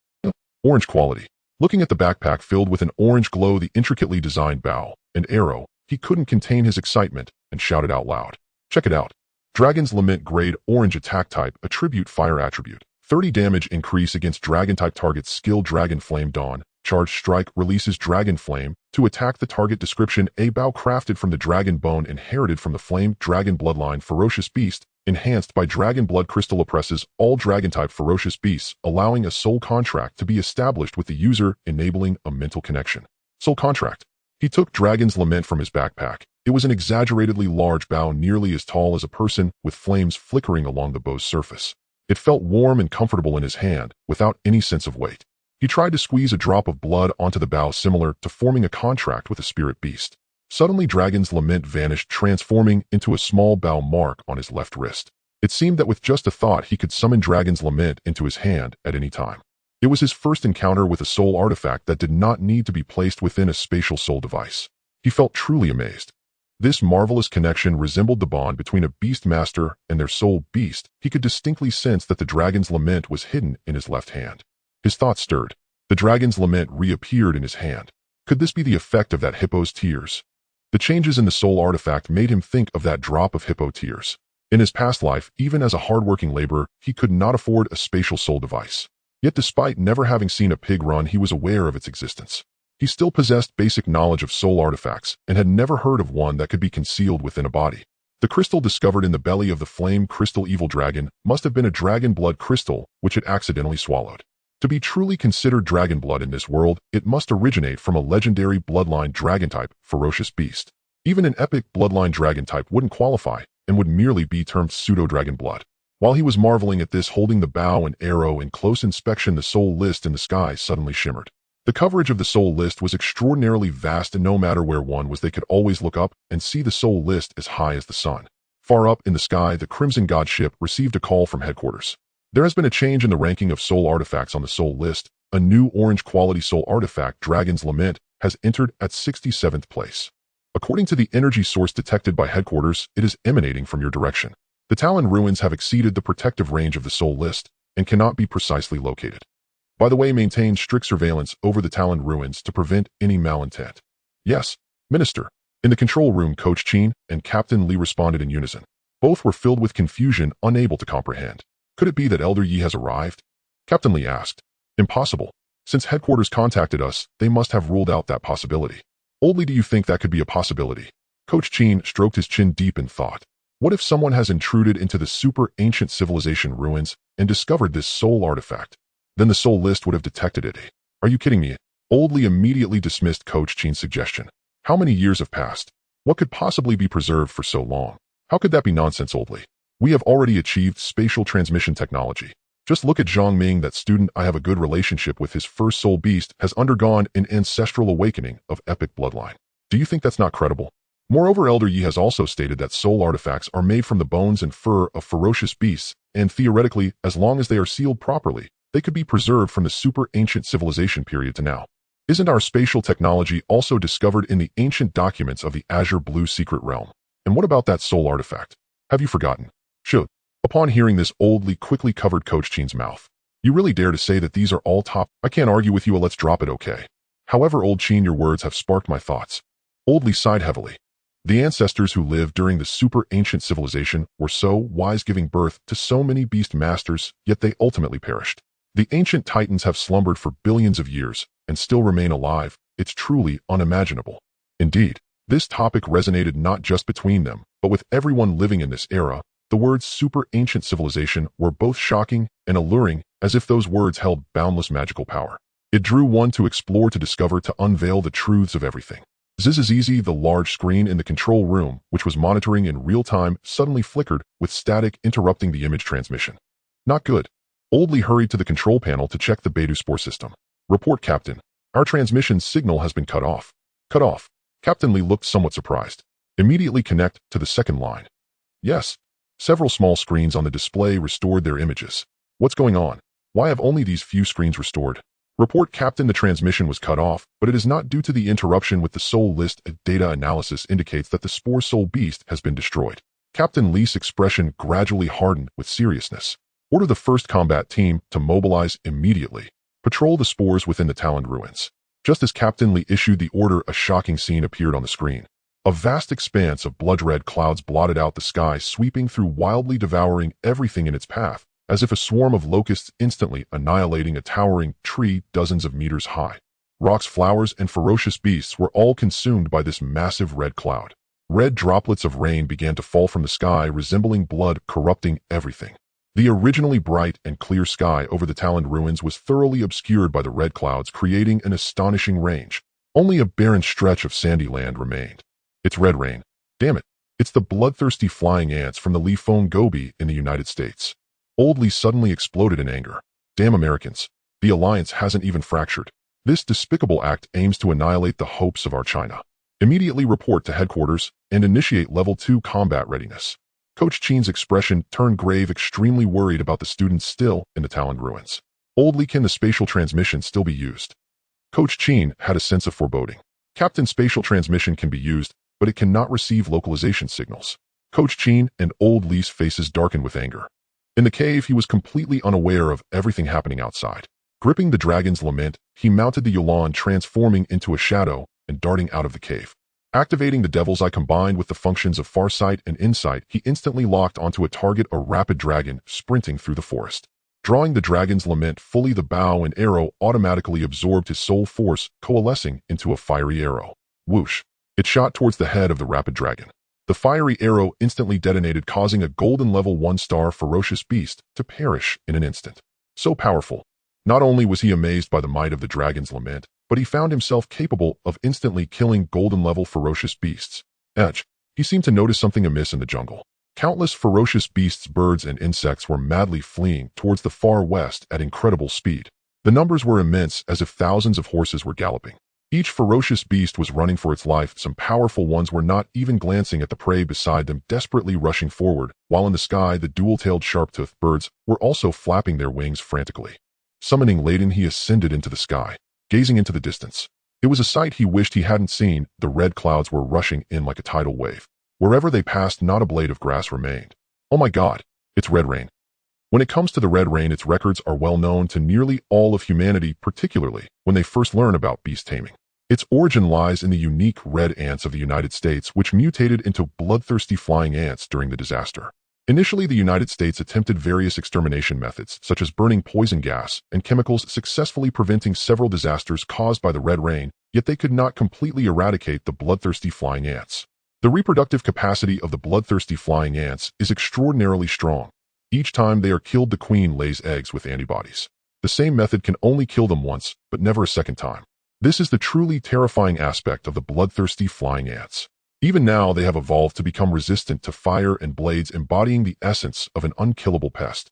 Orange quality. Looking at the backpack filled with an orange glow, the intricately designed bow and arrow, he couldn't contain his excitement and shouted out loud. Check it out. Dragon's Lament grade orange attack type attribute fire attribute. 30 damage increase against dragon type targets. Skill Dragon Flame Dawn. Charge strike releases Dragon Flame to attack the target. Description: a bow crafted from the dragon bone inherited from the flame dragon bloodline. Ferocious beast enhanced by dragon blood crystal oppresses all dragon type ferocious beasts, allowing a soul contract to be established with the user, enabling a mental connection. Soul contract. He took Dragon's Lament from his backpack. It was an exaggeratedly large bow, nearly as tall as a person, with flames flickering along the bow's surface. It felt warm and comfortable in his hand, without any sense of weight. He tried to squeeze a drop of blood onto the bow, similar to forming a contract with a spirit beast. Suddenly, Dragon's Lament vanished, transforming into a small bow mark on his left wrist. It seemed that with just a thought, he could summon Dragon's Lament into his hand at any time. It was his first encounter with a soul artifact that did not need to be placed within a spatial soul device. He felt truly amazed. This marvelous connection resembled the bond between a beast master and their soul beast. He could distinctly sense that the Dragon's Lament was hidden in his left hand. His thoughts stirred. The Dragon's Lament reappeared in his hand. Could this be the effect of that hippo's tears? The changes in the soul artifact made him think of that drop of hippo tears. In his past life, even as a hardworking laborer, he could not afford a spatial soul device. Yet despite never having seen a pig run, he was aware of its existence. He still possessed basic knowledge of soul artifacts and had never heard of one that could be concealed within a body. The crystal discovered in the belly of the flame crystal evil dragon must have been a dragon blood crystal which it accidentally swallowed. To be truly considered dragon blood in this world, it must originate from a legendary bloodline dragon-type ferocious beast. Even an epic bloodline dragon-type wouldn't qualify and would merely be termed pseudo-dragon blood. While he was marveling at this, holding the bow and arrow in close inspection, the soul list in the sky suddenly shimmered. The coverage of the soul list was extraordinarily vast, and no matter where one was, they could always look up and see the soul list as high as the sun. Far up in the sky, the Crimson God ship received a call from headquarters. There has been a change in the ranking of soul artifacts on the soul list. A new orange quality soul artifact, Dragon's Lament, has entered at 67th place. According to the energy source detected by headquarters, it is emanating from your direction. The Talon ruins have exceeded the protective range of the soul list and cannot be precisely located. By the way, maintain strict surveillance over the Talon ruins to prevent any malintent. Yes, Minister. In the control room, Coach Chin and Captain Lee responded in unison. Both were filled with confusion, unable to comprehend. Could it be that Elder Yi has arrived? Captain Lee asked. Impossible. Since headquarters contacted us, they must have ruled out that possibility. Only do you think that could be a possibility? Coach Chin stroked his chin deep in thought. What if someone has intruded into the super ancient civilization ruins and discovered this soul artifact? Then the soul list would have detected it. Are you kidding me? Old Lee immediately dismissed Coach Chin's suggestion. How many years have passed? What could possibly be preserved for so long? How could that be nonsense, Old Lee? We have already achieved spatial transmission technology. Just look at Zhang Ming, that student I have a good relationship with. His first soul beast has undergone an ancestral awakening of epic bloodline. Do you think that's not credible? Moreover, Elder Yi has also stated that soul artifacts are made from the bones and fur of ferocious beasts, and theoretically, as long as they are sealed properly, they could be preserved from the super ancient civilization period to now. Isn't our spatial technology also discovered in the ancient documents of the Azure Blue Secret Realm? And what about that soul artifact? Have you forgotten? Should. Upon hearing this, Old Lee quickly covered Coach Chin's mouth. You really dare to say that these are all top? I can't argue with you, let's drop it, okay? However, Old Chin, your words have sparked my thoughts. Old Lee sighed heavily. The ancestors who lived during the super ancient civilization were so wise, giving birth to so many beast masters, yet they ultimately perished. The ancient titans have slumbered for billions of years and still remain alive. It's truly unimaginable. Indeed, this topic resonated not just between them, but with everyone living in this era. The words super ancient civilization were both shocking and alluring, as if those words held boundless magical power. It drew one to explore, to discover, to unveil the truths of everything. Zizizizi, the large screen in the control room, which was monitoring in real time, suddenly flickered, with static interrupting the image transmission. Not good. Old Lee hurried to the control panel to check the Beidou Spore system. Report, Captain. Our transmission signal has been cut off. Cut off? Captain Lee looked somewhat surprised. Immediately connect to the second line. Yes. Several small screens on the display restored their images. What's going on? Why have only these few screens restored? Report, Captain. The transmission was cut off, but it is not due to the interruption with the soul list. Data analysis indicates that the Spore Soul Beast has been destroyed. Captain Lee's expression gradually hardened with seriousness. Order the first combat team to mobilize immediately. Patrol the spores within the Talon ruins. Just as Captain Lee issued the order, a shocking scene appeared on the screen. A vast expanse of blood-red clouds blotted out the sky, sweeping through, wildly devouring everything in its path, as if a swarm of locusts instantly annihilating a towering tree dozens of meters high. Rocks, flowers, and ferocious beasts were all consumed by this massive red cloud. Red droplets of rain began to fall from the sky, resembling blood, corrupting everything. The originally bright and clear sky over the Talon ruins was thoroughly obscured by the red clouds, creating an astonishing range. Only a barren stretch of sandy land remained. It's red rain. Damn it. It's the bloodthirsty flying ants from the Li-Feng Gobi in the United States. Old Lee suddenly exploded in anger. Damn Americans. The alliance hasn't even fractured. This despicable act aims to annihilate the hopes of our China. Immediately report to headquarters and initiate level 2 combat readiness. Coach Chin's expression turned grave, extremely worried about the students still in the Talon ruins. Old Lee, can the spatial transmission still be used? Coach Chin had a sense of foreboding. Captain, spatial transmission can be used, but it cannot receive localization signals. Coach Chin and Old Lee's faces darkened with anger. In the cave, he was completely unaware of everything happening outside. Gripping the Dragon's Lament, he mounted the Yulan, transforming into a shadow and darting out of the cave. Activating the Devil's Eye combined with the functions of Farsight and Insight, he instantly locked onto a target, a rapid dragon sprinting through the forest. Drawing the dragon's lament fully, the bow and arrow automatically absorbed his soul force, coalescing into a fiery arrow. Whoosh! It shot towards the head of the rapid dragon. The fiery arrow instantly detonated, causing a golden level 1-star ferocious beast to perish in an instant. So powerful. Not only was he amazed by the might of the dragon's lament, but he found himself capable of instantly killing golden level ferocious beasts. He seemed to notice something amiss in the jungle. Countless ferocious beasts, birds, and insects were madly fleeing towards the far west at incredible speed. The numbers were immense, as if thousands of horses were galloping. Each ferocious beast was running for its life. Some powerful ones were not even glancing at the prey beside them, desperately rushing forward, while in the sky the dual-tailed sharp-toothed birds were also flapping their wings frantically. Summoning laden, he ascended into the sky, gazing into the distance. It was a sight he wished he hadn't seen. The red clouds were rushing in like a tidal wave. Wherever they passed, not a blade of grass remained. Oh my God, it's red rain. When it comes to the red rain, its records are well known to nearly all of humanity, particularly when they first learn about beast taming. Its origin lies in the unique red ants of the United States, which mutated into bloodthirsty flying ants during the disaster. Initially, the United States attempted various extermination methods, such as burning poison gas and chemicals, successfully preventing several disasters caused by the red rain, yet they could not completely eradicate the bloodthirsty flying ants. The reproductive capacity of the bloodthirsty flying ants is extraordinarily strong. Each time they are killed, the queen lays eggs with antibodies. The same method can only kill them once, but never a second time. This is the truly terrifying aspect of the bloodthirsty flying ants. Even now, they have evolved to become resistant to fire and blades, embodying the essence of an unkillable pest.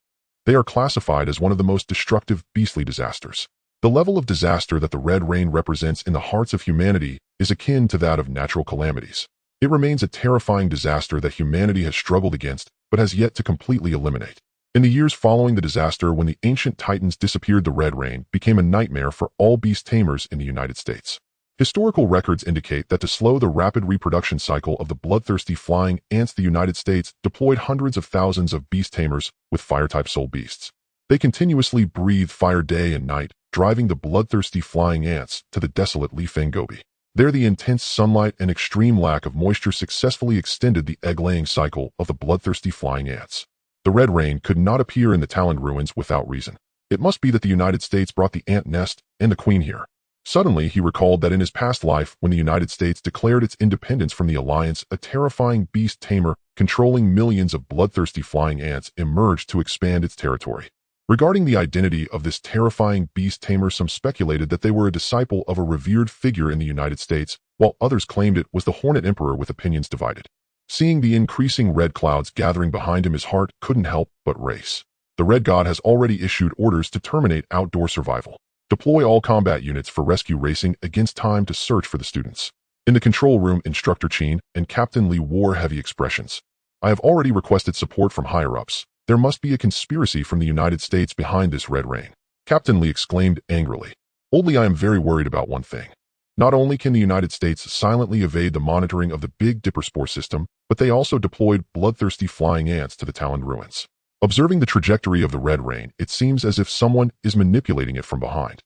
They are classified as one of the most destructive beastly disasters. The level of disaster that the red rain represents in the hearts of humanity is akin to that of natural calamities. It remains a terrifying disaster that humanity has struggled against, but has yet to completely eliminate. In the years following the disaster, when the ancient titans disappeared, the red rain became a nightmare for all beast tamers in the United States. Historical records indicate that to slow the rapid reproduction cycle of the bloodthirsty flying ants, the United States deployed hundreds of thousands of beast tamers with fire-type soul beasts. They continuously breathe fire day and night, driving the bloodthirsty flying ants to the desolate Lifeng Gobi. There, the intense sunlight and extreme lack of moisture successfully extended the egg-laying cycle of the bloodthirsty flying ants. The red rain could not appear in the Taloned ruins without reason. It must be that the United States brought the ant nest and the queen here. Suddenly, he recalled that in his past life, when the United States declared its independence from the Alliance, a terrifying beast tamer controlling millions of bloodthirsty flying ants emerged to expand its territory. Regarding the identity of this terrifying beast tamer, some speculated that they were a disciple of a revered figure in the United States, while others claimed it was the Hornet Emperor, with opinions divided. Seeing the increasing red clouds gathering behind him, his heart couldn't help but race. The Red God has already issued orders to terminate outdoor survival. Deploy all combat units for rescue, racing against time to search for the students. In the control room, Instructor Chin and Captain Lee wore heavy expressions. I have already requested support from higher-ups. There must be a conspiracy from the United States behind this red rain. Captain Lee exclaimed angrily. Only I am very worried about one thing. Not only can the United States silently evade the monitoring of the Big Dipper Spore system, but they also deployed bloodthirsty flying ants to the Taloned ruins. Observing the trajectory of the red rain, it seems as if someone is manipulating it from behind.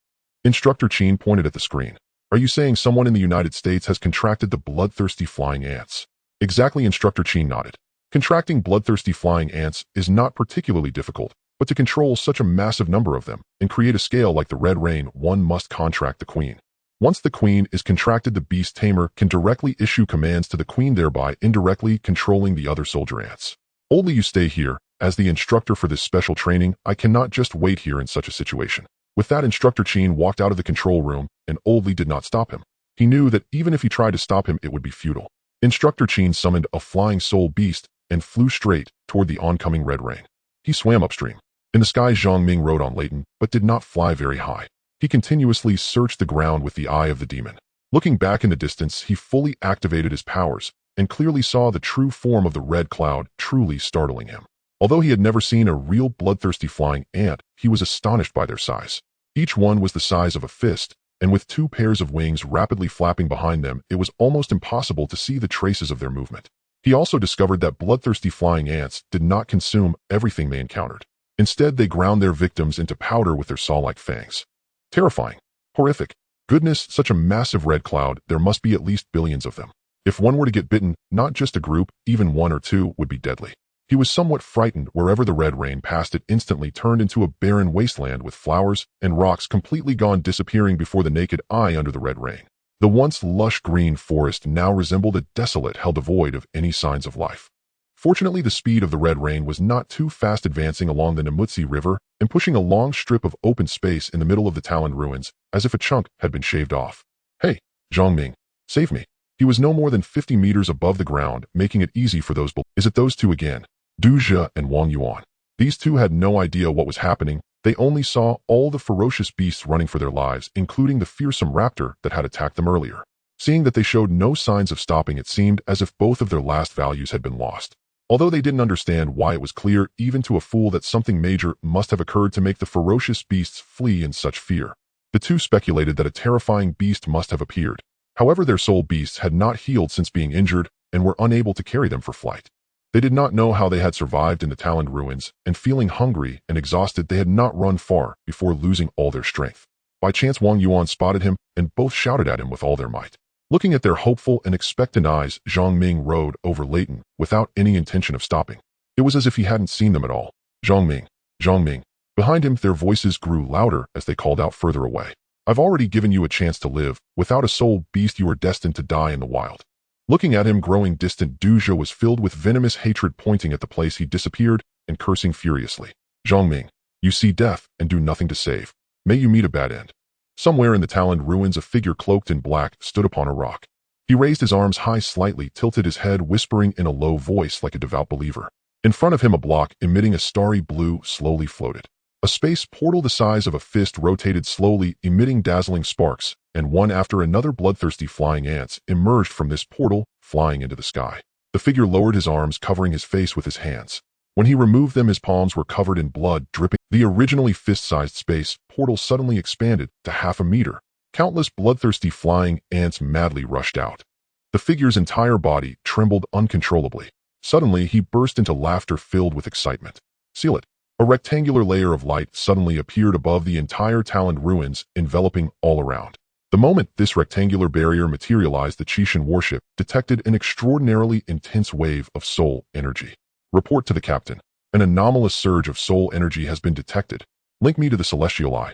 Instructor Chin pointed at the screen. Are you saying someone in the United States has contracted the bloodthirsty flying ants? Exactly, Instructor Chin nodded. Contracting bloodthirsty flying ants is not particularly difficult, but to control such a massive number of them and create a scale like the red rain, one must contract the queen. Once the queen is contracted, the beast tamer can directly issue commands to the queen, thereby indirectly controlling the other soldier ants. Only you stay here. As the instructor for this special training, I cannot just wait here in such a situation. With that, Instructor Chin walked out of the control room, and Oldley did not stop him. He knew that even if he tried to stop him, it would be futile. Instructor Chin summoned a flying soul beast and flew straight toward the oncoming red rain. He swam upstream. In the sky, Zhang Ming rode on Leighton, but did not fly very high. He continuously searched the ground with the eye of the demon. Looking back in the distance, he fully activated his powers and clearly saw the true form of the red cloud, truly startling him. Although he had never seen a real bloodthirsty flying ant, he was astonished by their size. Each one was the size of a fist, and with 2 pairs of wings rapidly flapping behind them, it was almost impossible to see the traces of their movement. He also discovered that bloodthirsty flying ants did not consume everything they encountered. Instead, they ground their victims into powder with their saw-like fangs. Terrifying. Horrific. Goodness, such a massive red cloud, there must be at least billions of them. If one were to get bitten, not just a group, even 1 or 2 would be deadly. He was somewhat frightened wherever the red rain passed. It instantly turned into a barren wasteland with flowers and rocks completely gone, disappearing before the naked eye under the red rain. The once lush green forest now resembled a desolate hell devoid of any signs of life. Fortunately, the speed of the red rain was not too fast, advancing along the Namutsi River and pushing a long strip of open space in the middle of the Talon ruins, as if a chunk had been shaved off. "Hey, Zhongming, save me." He was no more than 50 meters above the ground, making it easy for those below. Is it those two again? Du Jie and Wang Yuan. These two had no idea what was happening. They only saw all the ferocious beasts running for their lives, including the fearsome raptor that had attacked them earlier. Seeing that they showed no signs of stopping, it seemed as if both of their last values had been lost. Although they didn't understand why, it was clear even to a fool that something major must have occurred to make the ferocious beasts flee in such fear. The two speculated that a terrifying beast must have appeared. However, their soul beasts had not healed since being injured and were unable to carry them for flight. They did not know how they had survived in the Talon ruins, and feeling hungry and exhausted, they had not run far before losing all their strength. By chance, Wang Yuan spotted him, and both shouted at him with all their might. Looking at their hopeful and expectant eyes, Zhongming rode over Leighton without any intention of stopping. It was as if he hadn't seen them at all. "Zhongming, Zhongming." Behind him, their voices grew louder as they called out further away. "I've already given you a chance to live. Without a soul beast, you are destined to die in the wild." Looking at him, growing distant, Du Jie was filled with venomous hatred, pointing at the place he disappeared and cursing furiously. "Zhongming, you see death and do nothing to save. May you meet a bad end." Somewhere in the Talon ruins, a figure cloaked in black stood upon a rock. He raised his arms high, slightly tilted his head, whispering in a low voice like a devout believer. In front of him, a block emitting a starry blue slowly floated. A space portal the size of a fist rotated slowly, emitting dazzling sparks, and one after another bloodthirsty flying ants emerged from this portal, flying into the sky. The figure lowered his arms, covering his face with his hands. When he removed them, his palms were covered in blood dripping. The originally fist-sized space portal suddenly expanded to half a meter. Countless bloodthirsty flying ants madly rushed out. The figure's entire body trembled uncontrollably. Suddenly, he burst into laughter filled with excitement. "Seal it." A rectangular layer of light suddenly appeared above the entire Talon ruins, enveloping all around. The moment this rectangular barrier materialized, the Chishan warship detected an extraordinarily intense wave of soul energy. "Report to the captain. An anomalous surge of soul energy has been detected. Link me to the Celestial Eye."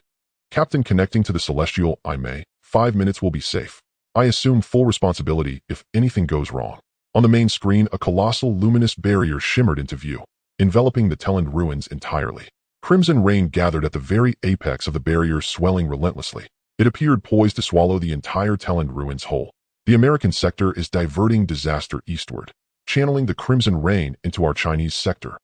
"Captain, connecting to the Celestial Eye. May. 5 minutes will be safe. I assume full responsibility if anything goes wrong." On the main screen, a colossal luminous barrier shimmered into view, enveloping the Talon ruins entirely. Crimson rain gathered at the very apex of the barrier, swelling relentlessly. It appeared poised to swallow the entire Talon ruins whole. The American sector is diverting disaster eastward, channeling the crimson rain into our Chinese sector.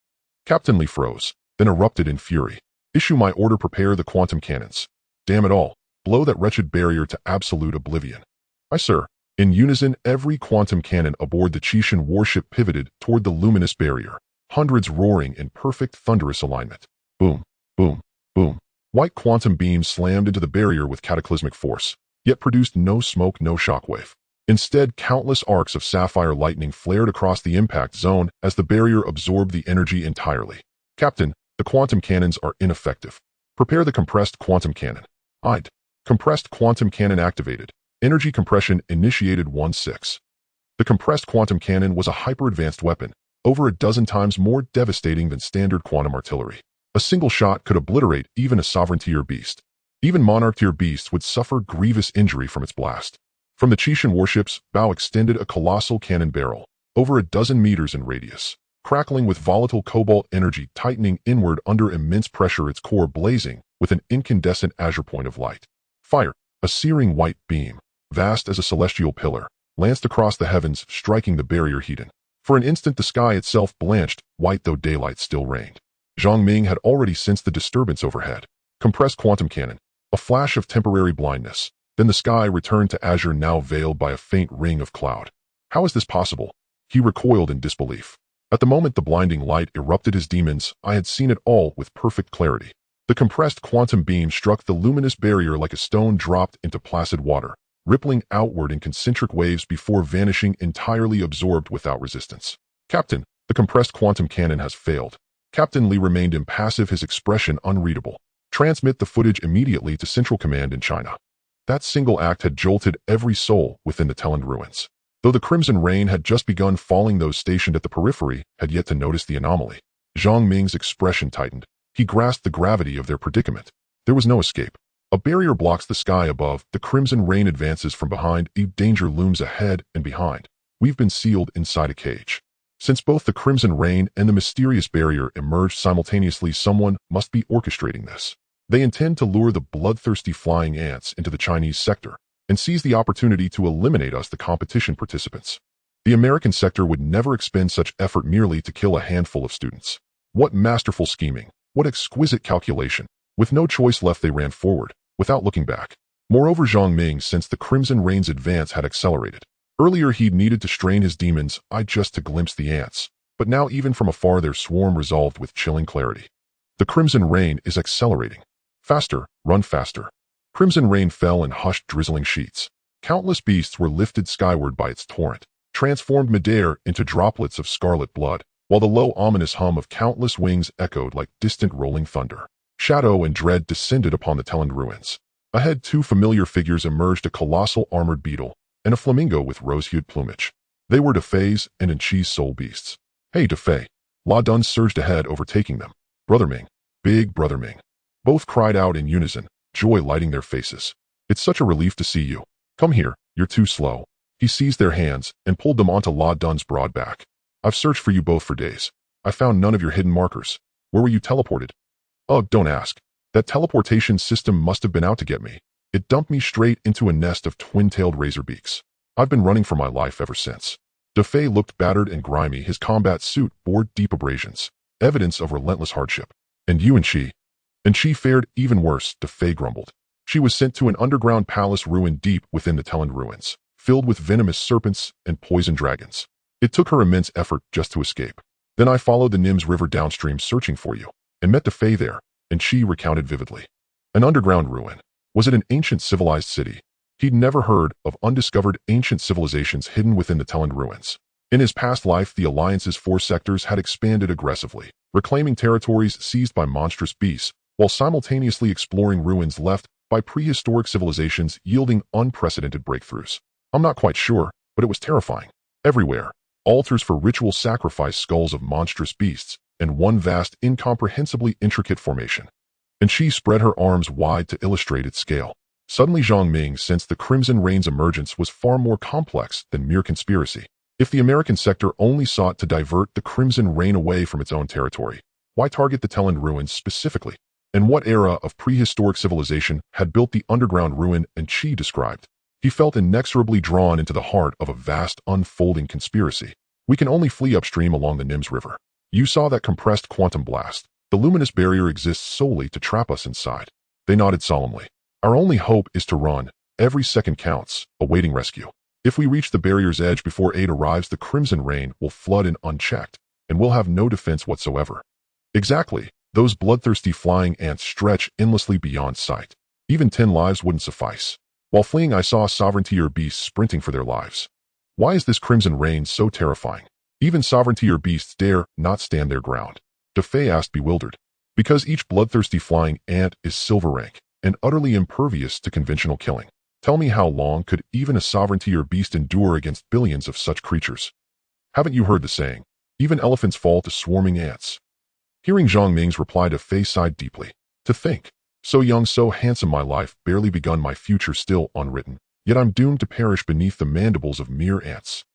Captain Li froze, then erupted in fury. "Issue my order, prepare the quantum cannons. Damn it all, blow that wretched barrier to absolute oblivion." "Aye, sir." In unison, every quantum cannon aboard the Chishan warship pivoted toward the luminous barrier, hundreds roaring in perfect thunderous alignment. Boom, boom, boom. White quantum beams slammed into the barrier with cataclysmic force, yet produced no smoke, no shockwave. Instead, countless arcs of sapphire lightning flared across the impact zone as the barrier absorbed the energy entirely. "Captain, the quantum cannons are ineffective. Prepare the compressed quantum cannon." "I'd." Compressed quantum cannon activated. Energy compression initiated 1-6. The compressed quantum cannon was a hyper-advanced weapon, over a dozen times more devastating than standard quantum artillery. A single shot could obliterate even a sovereign-tier beast. Even monarch-tier beasts would suffer grievous injury from its blast. From the Chishan warship's bow extended a colossal cannon barrel, over a dozen meters in radius, crackling with volatile cobalt energy, tightening inward under immense pressure, its core blazing with an incandescent azure point of light. Fire, a searing white beam, vast as a celestial pillar, lanced across the heavens, striking the barrier heated. For an instant, the sky itself blanched, white though daylight still reigned. Zhongming had already sensed the disturbance overhead. Compressed quantum cannon, a flash of temporary blindness. Then the sky returned to azure, now veiled by a faint ring of cloud. How is this possible? He recoiled in disbelief. At the moment the blinding light erupted his demons, I had seen it all with perfect clarity. The compressed quantum beam struck the luminous barrier like a stone dropped into placid water, rippling outward in concentric waves before vanishing entirely, absorbed without resistance. "Captain, the compressed quantum cannon has failed." Captain Li remained impassive, his expression unreadable. "Transmit the footage immediately to Central Command in China." That single act had jolted every soul within the Talon ruins. Though the crimson rain had just begun falling, those stationed at the periphery had yet to notice the anomaly. Zhang Ming's expression tightened. He grasped the gravity of their predicament. There was no escape. A barrier blocks the sky above. The crimson rain advances from behind. A danger looms ahead and behind. We've been sealed inside a cage. Since both the crimson rain and the mysterious barrier emerged simultaneously, someone must be orchestrating this. They intend to lure the bloodthirsty flying ants into the Chinese sector and seize the opportunity to eliminate us, the competition participants. The American sector would never expend such effort merely to kill a handful of students. What masterful scheming! What exquisite calculation! With no choice left, they ran forward, without looking back. Moreover, Zhang Ming sensed the crimson rain's advance had accelerated. Earlier he'd needed to strain his demon's eye just to glimpse the ants, but now even from afar their swarm resolved with chilling clarity. The crimson rain is accelerating. Faster, run faster. Crimson rain fell in hushed, drizzling sheets. Countless beasts were lifted skyward by its torrent, transformed midair into droplets of scarlet blood, while the low, ominous hum of countless wings echoed like distant rolling thunder. Shadow and dread descended upon the Telend ruins. Ahead, two familiar figures emerged: a colossal armored beetle and a flamingo with rose-hued plumage. They were Defei's and Enchi's soul beasts. "Hey, Defei!" La Dun surged ahead, overtaking them. "Brother Ming, big Brother Ming." Both cried out in unison, joy lighting their faces. "It's such a relief to see you. Come here, you're too slow." He seized their hands and pulled them onto La Dun's broad back. "I've searched for you both for days. I found none of your hidden markers. Where were you teleported?" "Ugh, don't ask. That teleportation system must have been out to get me. It dumped me straight into a nest of twin-tailed razorbeaks. I've been running for my life ever since." Defei looked battered and grimy. His combat suit bore deep abrasions, evidence of relentless hardship. "And you, Enchi?" "Enchi fared even worse," Defei grumbled. "She was sent to an underground palace ruined deep within the Telend ruins, filled with venomous serpents and poison dragons. It took her immense effort just to escape. Then I followed the Nims River downstream searching for you, and met Defei there," Enchi recounted vividly. "An underground ruin. Was it an ancient civilized city?" He'd never heard of undiscovered ancient civilizations hidden within the Telend ruins. In his past life, the Alliance's 4 sectors had expanded aggressively, reclaiming territories seized by monstrous beasts, while simultaneously exploring ruins left by prehistoric civilizations, yielding unprecedented breakthroughs. I'm not quite sure, but it was terrifying. Everywhere, altars for ritual sacrifice, skulls of monstrous beasts, and one vast, incomprehensibly intricate formation. And she spread her arms wide to illustrate its scale. Suddenly Zhang Ming sensed the crimson rain's emergence was far more complex than mere conspiracy. If the American sector only sought to divert the crimson rain away from its own territory, why target the Telend ruins specifically? And what era of prehistoric civilization had built the underground ruin Enchi described? He felt inexorably drawn into the heart of a vast, unfolding conspiracy. "We can only flee upstream along the Nims River. You saw that compressed quantum blast. The luminous barrier exists solely to trap us inside." They nodded solemnly. "Our only hope is to run. Every second counts, awaiting rescue. If we reach the barrier's edge before aid arrives, the crimson rain will flood in unchecked, and we'll have no defense whatsoever." Exactly. Those bloodthirsty flying ants stretch endlessly beyond sight. Even 10 lives wouldn't suffice. While fleeing, I saw sovereignty-er beasts sprinting for their lives. Why is this crimson rain so terrifying? Even sovereignty-er beasts dare not stand their ground. Defei asked, bewildered. Because each bloodthirsty flying ant is silver rank and utterly impervious to conventional killing. Tell me, how long could even a sovereignty-er beast endure against billions of such creatures? Haven't you heard the saying, even elephants fall to swarming ants? Hearing Zhang Ming's reply, Defei sighed deeply. To think, so young, so handsome, my life barely begun, my future still unwritten, yet I'm doomed to perish beneath the mandibles of mere ants.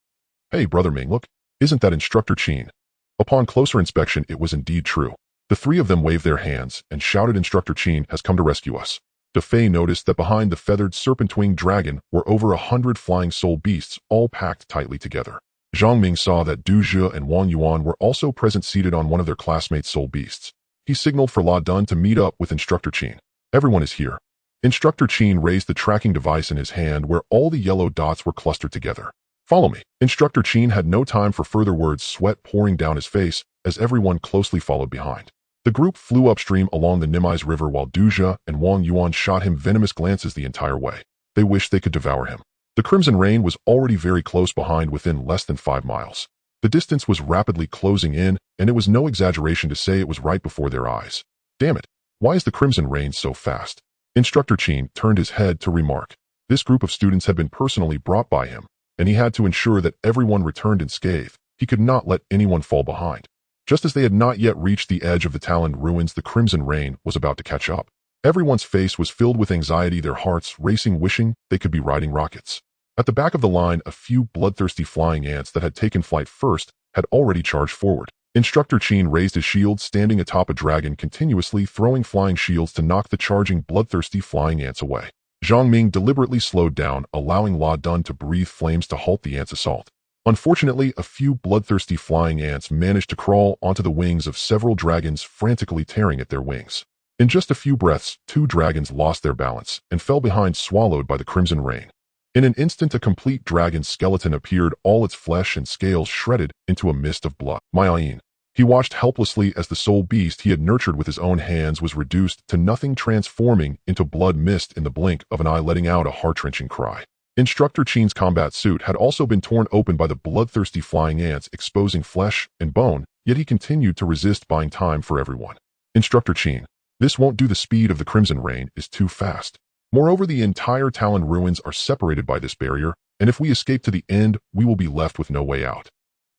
Hey, Brother Ming, look, isn't that Instructor Qin? Upon closer inspection, it was indeed true. The 3 of them waved their hands and shouted, Instructor Qin has come to rescue us. Defei noticed that behind the feathered serpent-winged dragon were over 100 flying soul beasts, all packed tightly together. Zhang Ming saw that Du Zhe and Wang Yuan were also present, seated on one of their classmates' soul beasts. He signaled for La Dun to meet up with Instructor Qin. Everyone is here. Instructor Qin raised the tracking device in his hand where all the yellow dots were clustered together. Follow me. Instructor Qin had no time for further words, sweat pouring down his face as everyone closely followed behind. The group flew upstream along the Nimis River while Du Zhe and Wang Yuan shot him venomous glances the entire way. They wished they could devour him. The crimson rain was already very close behind, within less than 5 miles. The distance was rapidly closing in, and it was no exaggeration to say it was right before their eyes. Damn it, why is the crimson rain so fast? Instructor Qin turned his head to remark. This group of students had been personally brought by him, and he had to ensure that everyone returned unscathed. He could not let anyone fall behind. Just as they had not yet reached the edge of the taloned ruins, the crimson rain was about to catch up. Everyone's face was filled with anxiety, their hearts racing, wishing they could be riding rockets. At the back of the line, a few bloodthirsty flying ants that had taken flight first had already charged forward. Instructor Qin raised his shield, standing atop a dragon, continuously throwing flying shields to knock the charging bloodthirsty flying ants away. Zhang Ming deliberately slowed down, allowing La Dun to breathe flames to halt the ants' assault. Unfortunately, a few bloodthirsty flying ants managed to crawl onto the wings of several dragons, frantically tearing at their wings. In just a few breaths, 2 dragons lost their balance and fell behind, swallowed by the crimson rain. In an instant, a complete dragon skeleton appeared, all its flesh and scales shredded into a mist of blood. Myain. He watched helplessly as the soul beast he had nurtured with his own hands was reduced to nothing, transforming into blood mist in the blink of an eye, letting out a heart-wrenching cry. Instructor Qin's combat suit had also been torn open by the bloodthirsty flying ants, exposing flesh and bone, yet he continued to resist, buying time for everyone. Instructor Qin. This won't do. The speed of the crimson rain is too fast. Moreover, the entire Talon ruins are separated by this barrier, and if we escape to the end, we will be left with no way out.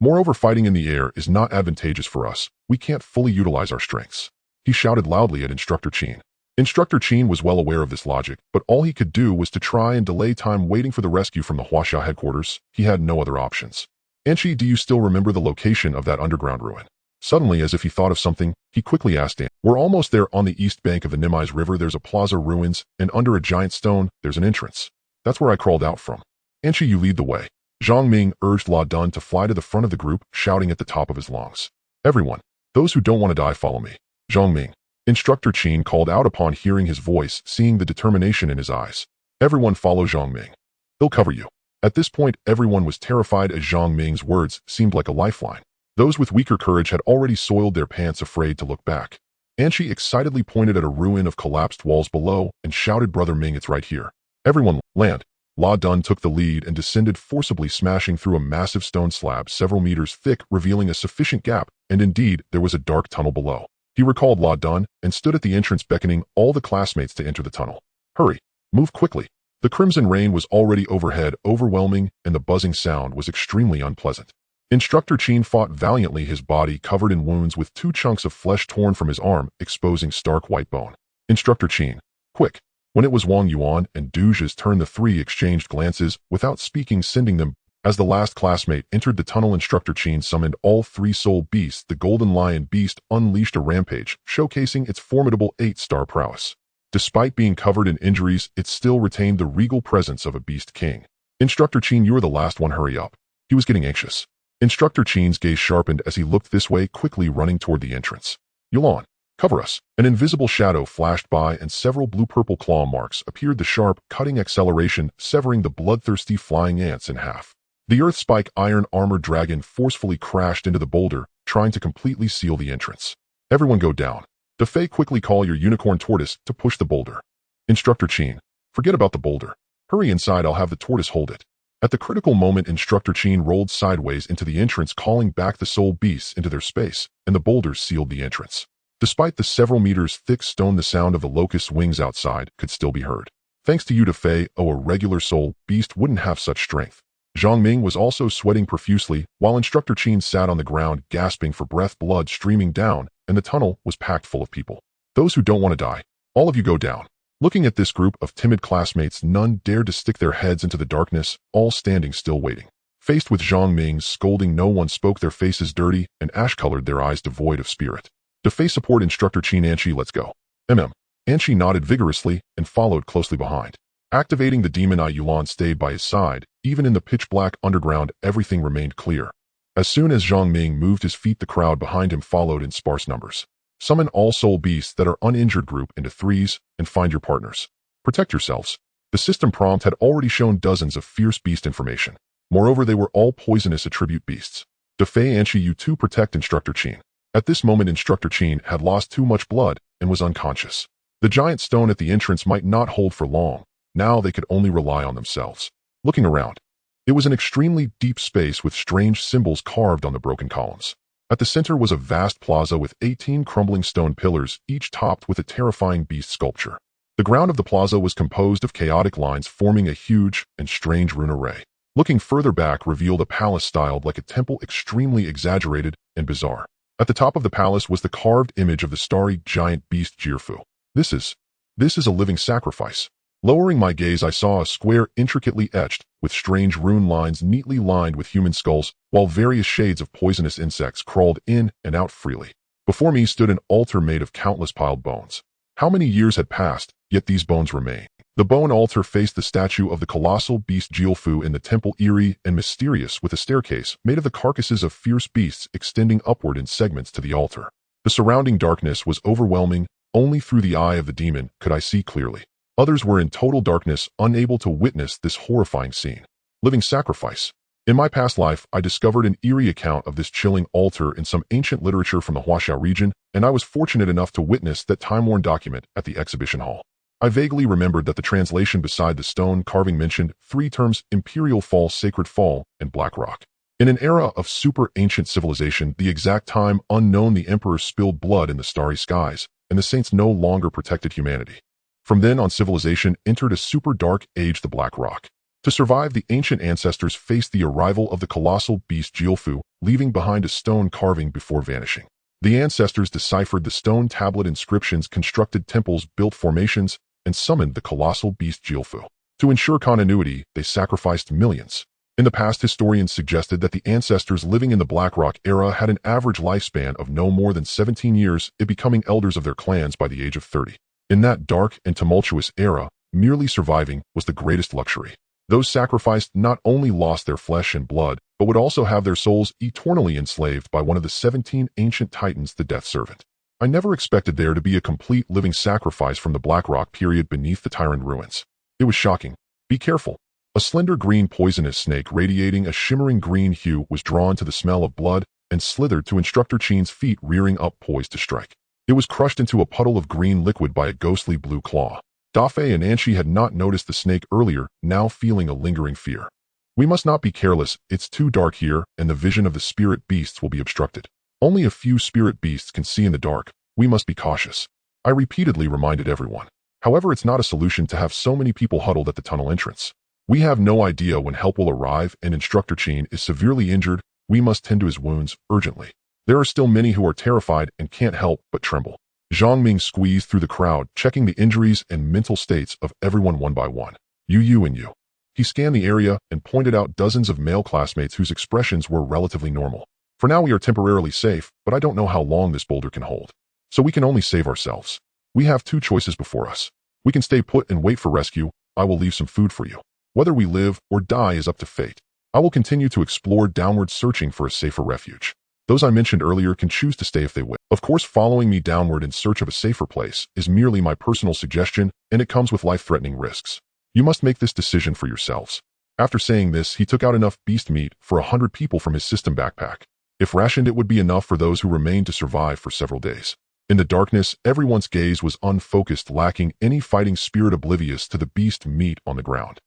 Moreover, fighting in the air is not advantageous for us. We can't fully utilize our strengths. He shouted loudly at Instructor Qin. Instructor Qin was well aware of this logic, but all he could do was to try and delay time, waiting for the rescue from the Huaxia headquarters. He had no other options. Anchi, do you still remember the location of that underground ruin? Suddenly, as if he thought of something, he quickly asked Anne. We're almost there. On the east bank of the Nimais River, there's a plaza ruins, and under a giant stone, there's an entrance. That's where I crawled out from. Anchi, you lead the way. Zhang Ming urged La Dun to fly to the front of the group, shouting at the top of his lungs. Everyone, those who don't want to die, follow me. Zhang Ming. Instructor Qin called out upon hearing his voice, seeing the determination in his eyes. Everyone follow Zhang Ming. He'll cover you. At this point, everyone was terrified as Zhang Ming's words seemed like a lifeline. Those with weaker courage had already soiled their pants, afraid to look back. Anchi excitedly pointed at a ruin of collapsed walls below and shouted, Brother Ming, it's right here. Everyone, land. La Dun took the lead and descended forcibly, smashing through a massive stone slab several meters thick, revealing a sufficient gap, and indeed, there was a dark tunnel below. He recalled La Dun and stood at the entrance, beckoning all the classmates to enter the tunnel. Hurry, move quickly. The crimson rain was already overhead, overwhelming, and the buzzing sound was extremely unpleasant. Instructor Qin fought valiantly, his body covered in wounds, with 2 chunks of flesh torn from his arm, exposing stark white bone. Instructor Qin, quick. When it was Wang Yuan and Duja's turn, the 3 exchanged glances without speaking, sending them. As the last classmate entered the tunnel, Instructor Qin summoned all 3 soul beasts. The golden lion beast unleashed a rampage, showcasing its formidable 8-star prowess. Despite being covered in injuries, it still retained the regal presence of a beast king. Instructor Qin, you're the last one, hurry up. He was getting anxious. Instructor Qin's gaze sharpened as he looked this way, quickly running toward the entrance. Yulan, cover us. An invisible shadow flashed by and several blue-purple claw marks appeared, the sharp, cutting acceleration severing the bloodthirsty flying ants in half. The Earth Spike iron armored dragon forcefully crashed into the boulder, trying to completely seal the entrance. Everyone go down. Defei, quickly call your unicorn tortoise to push the boulder. Instructor Qin, forget about the boulder. Hurry inside, I'll have the tortoise hold it. At the critical moment, Instructor Qin rolled sideways into the entrance, calling back the soul beasts into their space, and the boulders sealed the entrance. Despite the several meters thick stone, the sound of the locust's wings outside could still be heard. Thanks to you, Defei, a regular soul beast wouldn't have such strength. Zhang Ming was also sweating profusely, while Instructor Qin sat on the ground, gasping for breath, blood streaming down, and the tunnel was packed full of people. Those who don't want to die, all of you go down. Looking at this group of timid classmates, none dared to stick their heads into the darkness, all standing still waiting. Faced with Zhang Ming's scolding, no one spoke, their faces dirty and ash-colored, their eyes devoid of spirit. Defei, support Instructor Qin. Anchi, let's go. Anchi nodded vigorously and followed closely behind. Activating the demon eye, Yulan stayed by his side. Even in the pitch-black underground, everything remained clear. As soon as Zhang Ming moved his feet, the crowd behind him followed in sparse numbers. Summon all soul beasts that are uninjured, group into 3s, and find your partners. Protect yourselves. The system prompt had already shown dozens of fierce beast information. Moreover, they were all poisonous attribute beasts. Defei, Anchi, you 2 protect Instructor Qin. At this moment, Instructor Qin had lost too much blood and was unconscious. The giant stone at the entrance might not hold for long. Now they could only rely on themselves. Looking around, it was an extremely deep space with strange symbols carved on the broken columns. At the center was a vast plaza with 18 crumbling stone pillars, each topped with a terrifying beast sculpture. The ground of the plaza was composed of chaotic lines forming a huge and strange rune array. Looking further back revealed a palace styled like a temple, extremely exaggerated and bizarre. At the top of the palace was the carved image of the starry giant beast Jirfu. This is a living sacrifice. Lowering my gaze, I saw a square intricately etched, with strange rune lines neatly lined with human skulls, while various shades of poisonous insects crawled in and out freely. Before me stood an altar made of countless piled bones. How many years had passed, yet these bones remain. The bone altar faced the statue of the colossal beast Jirfu in the temple, eerie and mysterious, with a staircase made of the carcasses of fierce beasts extending upward in segments to the altar. The surrounding darkness was overwhelming. Only through the eye of the demon could I see clearly. Others were in total darkness, unable to witness this horrifying scene. Living sacrifice. In my past life, I discovered an eerie account of this chilling altar in some ancient literature from the Huaxiao region, and I was fortunate enough to witness that time-worn document at the exhibition hall. I vaguely remembered that the translation beside the stone carving mentioned 3 terms: Imperial Fall, Sacred Fall, and Black Rock. In an era of super ancient civilization, the exact time unknown, the Emperor spilled blood in the starry skies, and the saints no longer protected humanity. From then on, civilization entered a super dark age, the Black Rock. To survive, the ancient ancestors faced the arrival of the colossal beast Jirfu, leaving behind a stone carving before vanishing. The ancestors deciphered the stone tablet inscriptions, constructed temples, built formations, and summoned the colossal beast Jirfu. To ensure continuity, they sacrificed millions. In the past, historians suggested that the ancestors living in the Black Rock era had an average lifespan of no more than 17 years, it becoming elders of their clans by the age of 30. In that dark and tumultuous era, merely surviving was the greatest luxury. Those sacrificed not only lost their flesh and blood, but would also have their souls eternally enslaved by one of the 17 ancient titans, the Death Servant. I never expected there to be a complete living sacrifice from the Black Rock period beneath the Tyrant ruins. It was shocking. Be careful. A slender green poisonous snake radiating a shimmering green hue was drawn to the smell of blood and slithered to Instructor Chin's feet, rearing up poised to strike. It was crushed into a puddle of green liquid by a ghostly blue claw. Dafei and Anshi had not noticed the snake earlier, now feeling a lingering fear. We must not be careless, it's too dark here, and the vision of the spirit beasts will be obstructed. Only a few spirit beasts can see in the dark. We must be cautious. I repeatedly reminded everyone. However, it's not a solution to have so many people huddled at the tunnel entrance. We have no idea when help will arrive, and Instructor Chin is severely injured. We must tend to his wounds urgently. There are still many who are terrified and can't help but tremble. Zhang Ming squeezed through the crowd, checking the injuries and mental states of everyone one by one. You and you. He scanned the area and pointed out dozens of male classmates whose expressions were relatively normal. For now we are temporarily safe, but I don't know how long this boulder can hold. So we can only save ourselves. We have 2 choices before us. We can stay put and wait for rescue. I will leave some food for you. Whether we live or die is up to fate. I will continue to explore downward, searching for a safer refuge. Those I mentioned earlier can choose to stay if they wish. Of course, following me downward in search of a safer place is merely my personal suggestion, and it comes with life-threatening risks. You must make this decision for yourselves. After saying this, he took out enough beast meat for 100 people from his system backpack. If rationed, it would be enough for those who remained to survive for several days. In the darkness, everyone's gaze was unfocused, lacking any fighting spirit, oblivious to the beast meat on the ground.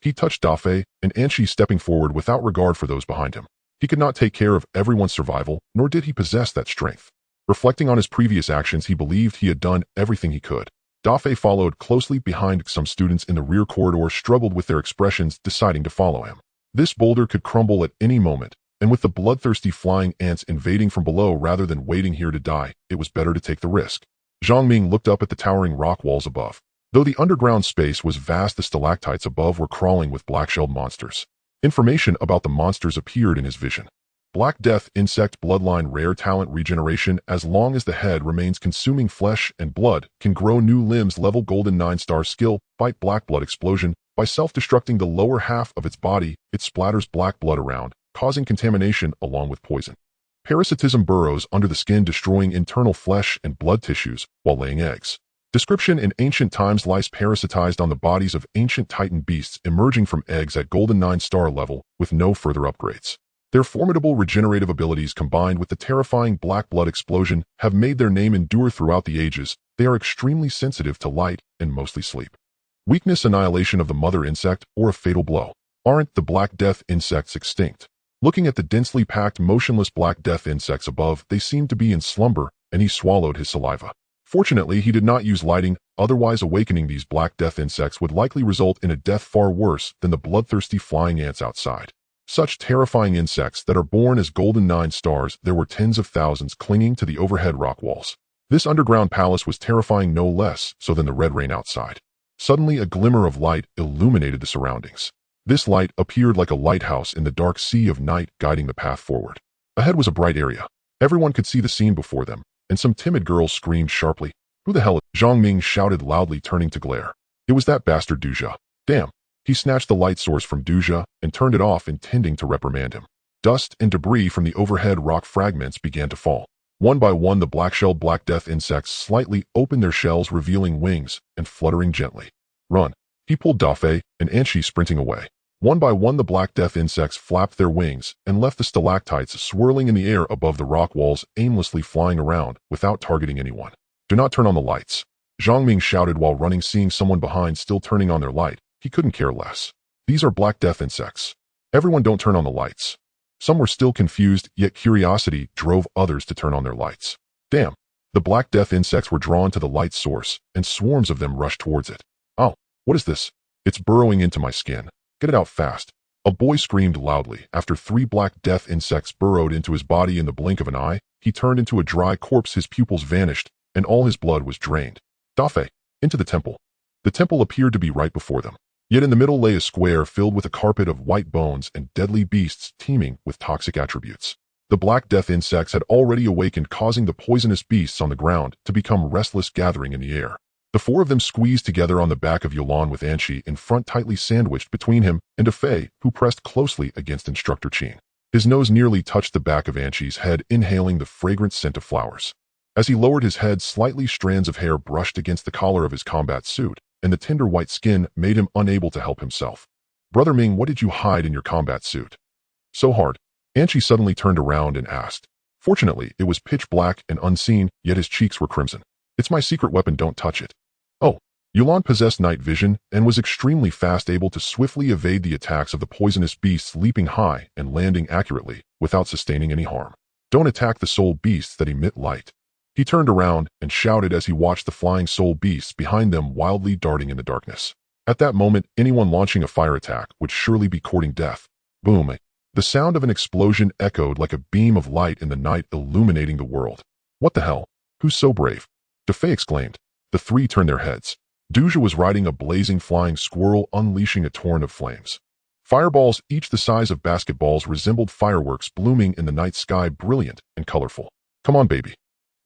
He touched Dafei and Anshi, stepping forward without regard for those behind him. He could not take care of everyone's survival, nor did he possess that strength. Reflecting on his previous actions, he believed he had done everything he could. Dafei followed closely behind. Some students in the rear corridor struggled with their expressions, deciding to follow him. This boulder could crumble at any moment, and with the bloodthirsty flying ants invading from below rather than waiting here to die, it was better to take the risk. Zhang Ming looked up at the towering rock walls above. Though the underground space was vast, the stalactites above were crawling with black-shelled monsters. Information about the monsters appeared in his vision. Black Death Insect Bloodline, rare talent, regeneration. As long as the head remains consuming flesh and blood, can grow new limbs. Level golden 9-star skill, fight black blood explosion. By self-destructing the lower half of its body, it splatters black blood around, causing contamination along with poison. Parasitism burrows under the skin, destroying internal flesh and blood tissues while laying eggs. Description: in ancient times, lice parasitized on the bodies of ancient titan beasts, emerging from eggs at golden 9-star level with no further upgrades. Their formidable regenerative abilities, combined with the terrifying black blood explosion, have made their name endure throughout the ages. They are extremely sensitive to light and mostly sleep. Weakness: annihilation of the mother insect or a fatal blow. Aren't the Black Death insects extinct? Looking at the densely packed, motionless Black Death insects above, they seem to be in slumber, and he swallowed his saliva. Fortunately, he did not use lighting, otherwise awakening these black death insects would likely result in a death far worse than the bloodthirsty flying ants outside. Such terrifying insects that are born as golden 9 stars, there were tens of thousands clinging to the overhead rock walls. This underground palace was terrifying no less so than the red rain outside. Suddenly, a glimmer of light illuminated the surroundings. This light appeared like a lighthouse in the dark sea of night, guiding the path forward. Ahead was a bright area. Everyone could see the scene before them, and some timid girls screamed sharply. "Who the hell is—" Zhang Ming shouted loudly, turning to glare. It was that bastard Duja. Damn. He snatched the light source from Duja and turned it off, intending to reprimand him. Dust and debris from the overhead rock fragments began to fall. One by one, the black-shelled black death insects slightly opened their shells, revealing wings and fluttering gently. Run. He pulled Dafei and Anshi sprinting away. One by one, the black death insects flapped their wings and left the stalactites swirling in the air above the rock walls, aimlessly flying around without targeting anyone. "Do not turn on the lights," Zhang Ming shouted while running, seeing someone behind still turning on their light. He couldn't care less. These are black death insects. Everyone don't turn on the lights. Some were still confused, yet curiosity drove others to turn on their lights. Damn. The black death insects were drawn to the light source, and swarms of them rushed towards it. "Oh, what is this? It's burrowing into my skin. Get it out fast." A boy screamed loudly. After 3 black death insects burrowed into his body in the blink of an eye, he turned into a dry corpse, his pupils vanished, and all his blood was drained. "Dafei, into the temple." The temple appeared to be right before them. Yet in the middle lay a square filled with a carpet of white bones and deadly beasts teeming with toxic attributes. The black death insects had already awakened, causing the poisonous beasts on the ground to become restless, gathering in the air. The 4 of them squeezed together on the back of Yulan, with Anshi in front, tightly sandwiched between him and Dafei, who pressed closely against Instructor Qin. His nose nearly touched the back of Anshi's head, inhaling the fragrant scent of flowers. As he lowered his head slightly, strands of hair brushed against the collar of his combat suit, and the tender white skin made him unable to help himself. "Brother Ming, what did you hide in your combat suit so hard?" Anshi suddenly turned around and asked. Fortunately, it was pitch black and unseen, yet his cheeks were crimson. "It's my secret weapon, don't touch it." Oh. Yulan possessed night vision and was extremely fast, able to swiftly evade the attacks of the poisonous beasts, leaping high and landing accurately without sustaining any harm. "Don't attack the soul beasts that emit light." He turned around and shouted as he watched the flying soul beasts behind them wildly darting in the darkness. At that moment, anyone launching a fire attack would surely be courting death. Boom! The sound of an explosion echoed like a beam of light in the night, illuminating the world. "What the hell? Who's so brave?" Dafei exclaimed. The 3 turned their heads. Duja was riding a blazing flying squirrel, unleashing a torrent of flames. Fireballs, each the size of basketballs, resembled fireworks blooming in the night sky, brilliant and colorful. "Come on, baby."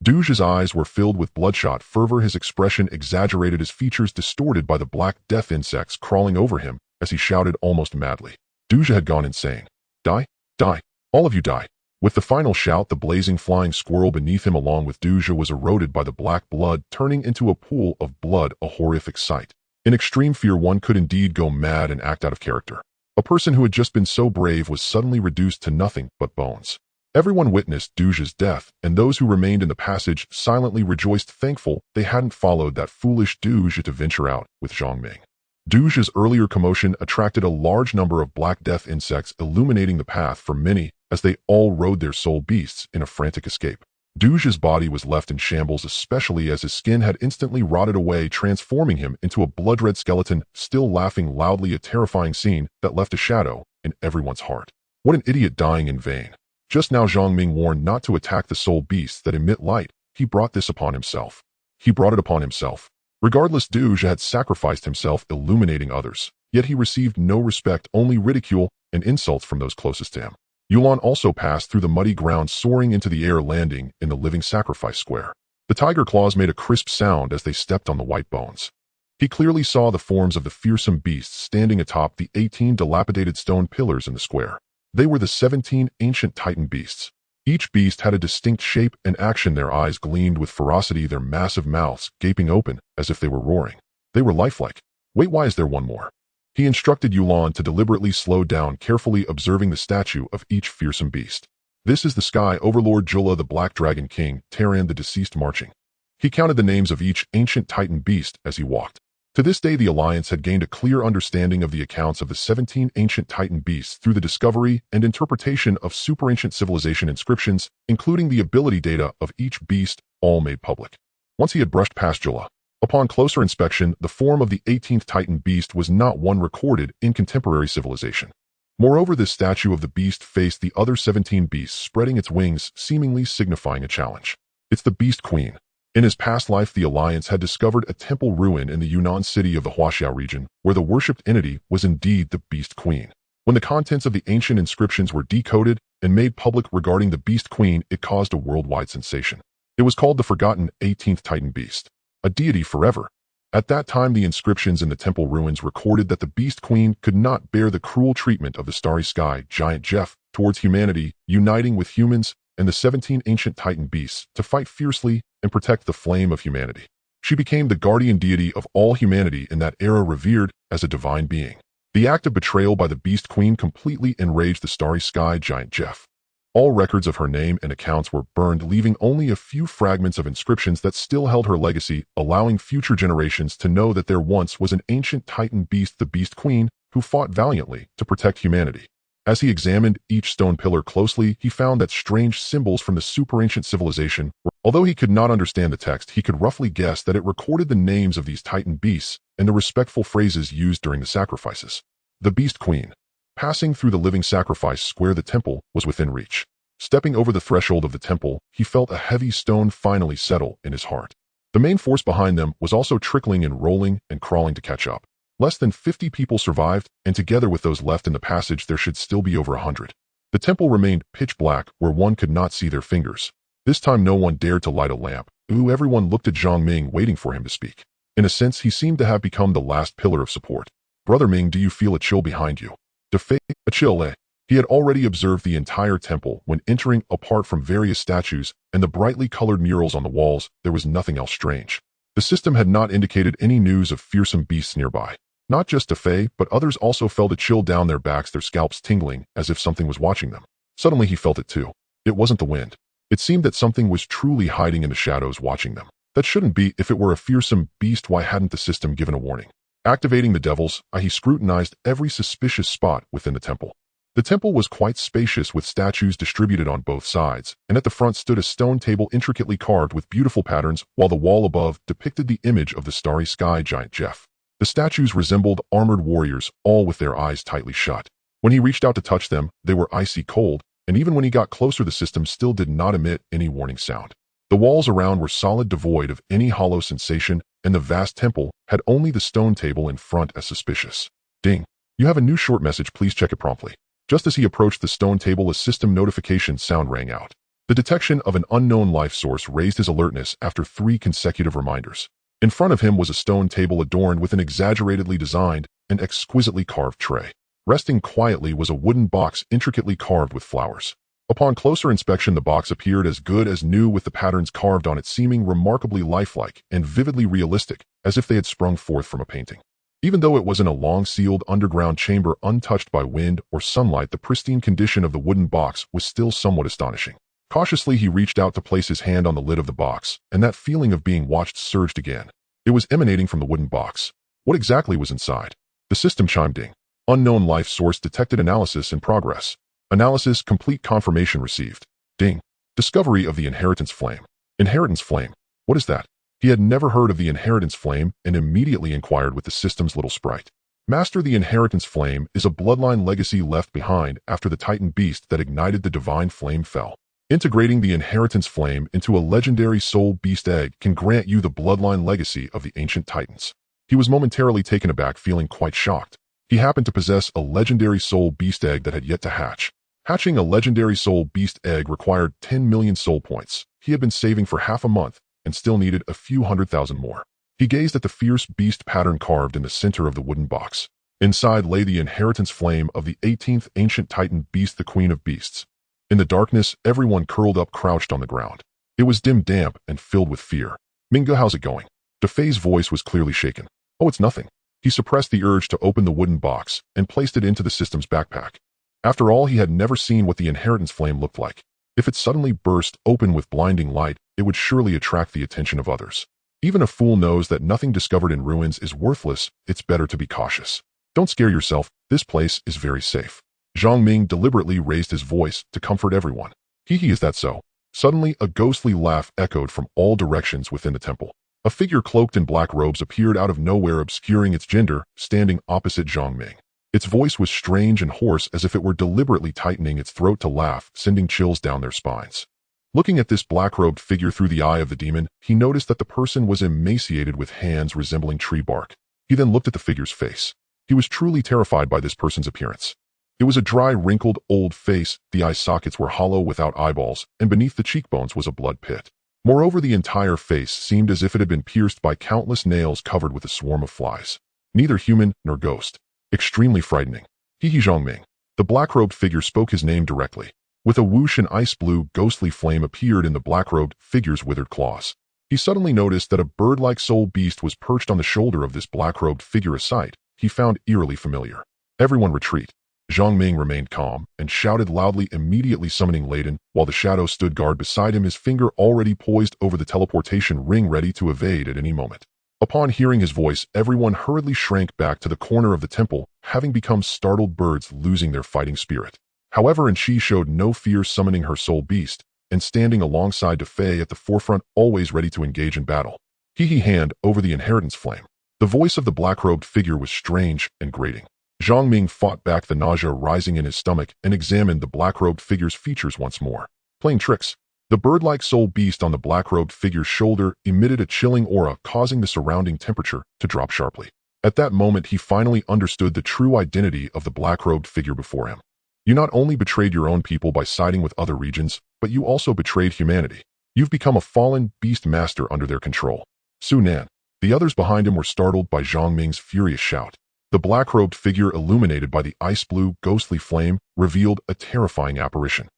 Duja's eyes were filled with bloodshot fervor, his expression exaggerated, his features distorted by the black death insects crawling over him as he shouted almost madly. Duja had gone insane. "Die! Die! All of you die!" With the final shout, the blazing flying squirrel beneath him along with Duja was eroded by the black blood, turning into a pool of blood, a horrific sight. In extreme fear, one could indeed go mad and act out of character. A person who had just been so brave was suddenly reduced to nothing but bones. Everyone witnessed Duja's death, and those who remained in the passage silently rejoiced, thankful they hadn't followed that foolish Duja to venture out with Zhang Ming. Duja's earlier commotion attracted a large number of black death insects, illuminating the path for many as they all rode their soul beasts in a frantic escape. Duja's body was left in shambles, especially as his skin had instantly rotted away, transforming him into a blood-red skeleton, still laughing loudly, a terrifying scene that left a shadow in everyone's heart. What an idiot, dying in vain. Just now Zhang Ming warned not to attack the soul beasts that emit light. He brought this upon himself. He brought it upon himself. Regardless, Duja had sacrificed himself, illuminating others. Yet he received no respect, only ridicule and insults from those closest to him. Yulan also passed through the muddy ground, soaring into the air, landing in the living sacrifice square. The tiger claws made a crisp sound as they stepped on the white bones. He clearly saw the forms of the fearsome beasts standing atop the 18 dilapidated stone pillars in the square. They were the 17 ancient titan beasts. Each beast had a distinct shape and action. Their eyes gleamed with ferocity, their massive mouths gaping open as if they were roaring. They were lifelike. "Wait, why is there one more?" He instructed Yulan to deliberately slow down, carefully observing the statue of each fearsome beast. "This is the Sky Overlord Jula, the Black Dragon King, Taran the deceased, marching." He counted the names of each ancient titan beast as he walked. To this day, the Alliance had gained a clear understanding of the accounts of the 17 ancient titan beasts through the discovery and interpretation of superancient civilization inscriptions, including the ability data of each beast, all made public. once he had brushed past Jula. Upon closer inspection, the form of the 18th Titan beast was not one recorded in contemporary civilization. Moreover, this statue of the beast faced the other 17 beasts, spreading its wings, seemingly signifying a challenge. It's the Beast Queen. In his past life, the Alliance had discovered a temple ruin in the Yunnan city of the Huaxiao region, where the worshipped entity was indeed the Beast Queen. When the contents of the ancient inscriptions were decoded and made public regarding the Beast Queen, it caused a worldwide sensation. It was called the Forgotten 18th Titan Beast, a deity forever. At that time, the inscriptions in the temple ruins recorded that the Beast Queen could not bear the cruel treatment of the starry sky giant Jeff towards humanity, uniting with humans and the 17 ancient Titan beasts to fight fiercely and protect the flame of humanity. She became the guardian deity of all humanity in that era, revered as a divine being. The act of betrayal by the Beast Queen completely enraged the starry sky giant Jeff. All records of her name and accounts were burned, leaving only a few fragments of inscriptions that still held her legacy, allowing future generations to know that there once was an ancient Titan beast, the Beast Queen, who fought valiantly to protect humanity. As he examined each stone pillar closely, he found that strange symbols from the super-ancient civilization. Although he could not understand the text, he could roughly guess that it recorded the names of these Titan beasts and the respectful phrases used during the sacrifices. The Beast Queen. Passing through the living sacrifice square, the temple was within reach. Stepping over the threshold of the temple, he felt a heavy stone finally settle in his heart. The main force behind them was also trickling and rolling and crawling to catch up. Less than 50 people survived, and together with those left in the passage, there should still be over 100. The temple remained pitch black, where one could not see their fingers. This time no one dared to light a lamp. Everyone looked at Zhang Ming, waiting for him to speak. In a sense, he seemed to have become the last pillar of support. Brother Ming, do you feel a chill behind you? A chill, eh? He had already observed the entire temple when entering. Apart from various statues and the brightly colored murals on the walls, there was nothing else strange. The system had not indicated any news of fearsome beasts nearby. Not just Fei, but others also felt a chill down their backs, their scalps tingling, as if something was watching them. Suddenly he felt it too. It wasn't the wind. It seemed that something was truly hiding in the shadows watching them. That shouldn't be. If it were a fearsome beast, why hadn't the system given a warning? Activating the devil's eye, he scrutinized every suspicious spot within the temple. The temple was quite spacious, with statues distributed on both sides, and at the front stood a stone table intricately carved with beautiful patterns, while the wall above depicted the image of the starry sky giant Jeff. The statues resembled armored warriors, all with their eyes tightly shut. When he reached out to touch them, they were icy cold, and even when he got closer, the system still did not emit any warning sound. The walls around were solid, devoid of any hollow sensation, and the vast temple had only the stone table in front as suspicious. Ding. You have a new short message, please check it promptly. Just as he approached the stone table, a system notification sound rang out. The detection of an unknown life source raised his alertness after 3 consecutive reminders. In front of him was a stone table adorned with an exaggeratedly designed and exquisitely carved tray. Resting quietly was a wooden box intricately carved with flowers. Upon closer inspection, the box appeared as good as new, with the patterns carved on it seeming remarkably lifelike and vividly realistic, as if they had sprung forth from a painting. Even though it was in a long-sealed underground chamber untouched by wind or sunlight, the pristine condition of the wooden box was still somewhat astonishing. Cautiously, he reached out to place his hand on the lid of the box, and that feeling of being watched surged again. It was emanating from the wooden box. What exactly was inside? The system chimed. Ding. Unknown life source detected. Analysis in progress. Analysis complete. Confirmation received. Ding. Discovery of the inheritance flame. Inheritance flame. What is that? He had never heard of the inheritance flame and immediately inquired with the system's little sprite. Master, the inheritance flame is a bloodline legacy left behind after the Titan beast that ignited the divine flame fell. Integrating the inheritance flame into a legendary soul beast egg can grant you the bloodline legacy of the ancient Titans. He was momentarily taken aback, feeling quite shocked. He happened to possess a legendary soul beast egg that had yet to hatch. Hatching a legendary soul beast egg required 10 million soul points. He had been saving for half a month and still needed a few 100,000 more. He gazed at the fierce beast pattern carved in the center of the wooden box. Inside lay the inheritance flame of the 18th ancient Titan beast, the Queen of Beasts. In the darkness, everyone curled up, crouched on the ground. It was dim, damp, and filled with fear. Minga, how's it going? Defei's voice was clearly shaken. Oh, it's nothing. He suppressed the urge to open the wooden box and placed it into the system's backpack. After all, he had never seen what the inheritance flame looked like. If it suddenly burst open with blinding light, it would surely attract the attention of others. Even a fool knows that nothing discovered in ruins is worthless. It's better to be cautious. Don't scare yourself. This place is very safe. Zhang Ming deliberately raised his voice to comfort everyone. Is that so? Suddenly, a ghostly laugh echoed from all directions within the temple. A figure cloaked in black robes appeared out of nowhere, obscuring its gender, standing opposite Zhang Ming. Its voice was strange and hoarse, as if it were deliberately tightening its throat to laugh, sending chills down their spines. Looking at this black-robed figure through the eye of the demon, he noticed that the person was emaciated with hands resembling tree bark. He then looked at the figure's face. He was truly terrified by this person's appearance. It was a dry, wrinkled, old face, the eye sockets were hollow without eyeballs, and beneath the cheekbones was a blood pit. Moreover, the entire face seemed as if it had been pierced by countless nails covered with a swarm of flies. Neither human nor ghost. Extremely frightening. He Zhang Ming. The black-robed figure spoke his name directly. With a whoosh, an ice-blue, ghostly flame appeared in the black-robed figure's withered claws. He suddenly noticed that a bird-like soul beast was perched on the shoulder of this black-robed figure, a sight he found eerily familiar. Everyone retreat. Zhang Ming remained calm and shouted loudly, immediately summoning Layden, while the shadow stood guard beside him, his finger already poised over the teleportation ring, ready to evade at any moment. Upon hearing his voice, everyone hurriedly shrank back to the corner of the temple, having become startled birds losing their fighting spirit. However, and she showed no fear, summoning her soul beast and standing alongside Fei at the forefront, always ready to engage in battle. He hand over the inheritance flame. The voice of the black-robed figure was strange and grating. Zhang Ming fought back the nausea rising in his stomach and examined the black-robed figure's features once more. Playing tricks. The bird-like soul beast on the black-robed figure's shoulder emitted a chilling aura, causing the surrounding temperature to drop sharply. At that moment, he finally understood the true identity of the black-robed figure before him. You not only betrayed your own people by siding with other regions, but you also betrayed humanity. You've become a fallen beast master under their control. Su Nan. The others behind him were startled by Zhang Ming's furious shout. The black-robed figure, illuminated by the ice-blue, ghostly flame, revealed a terrifying apparition.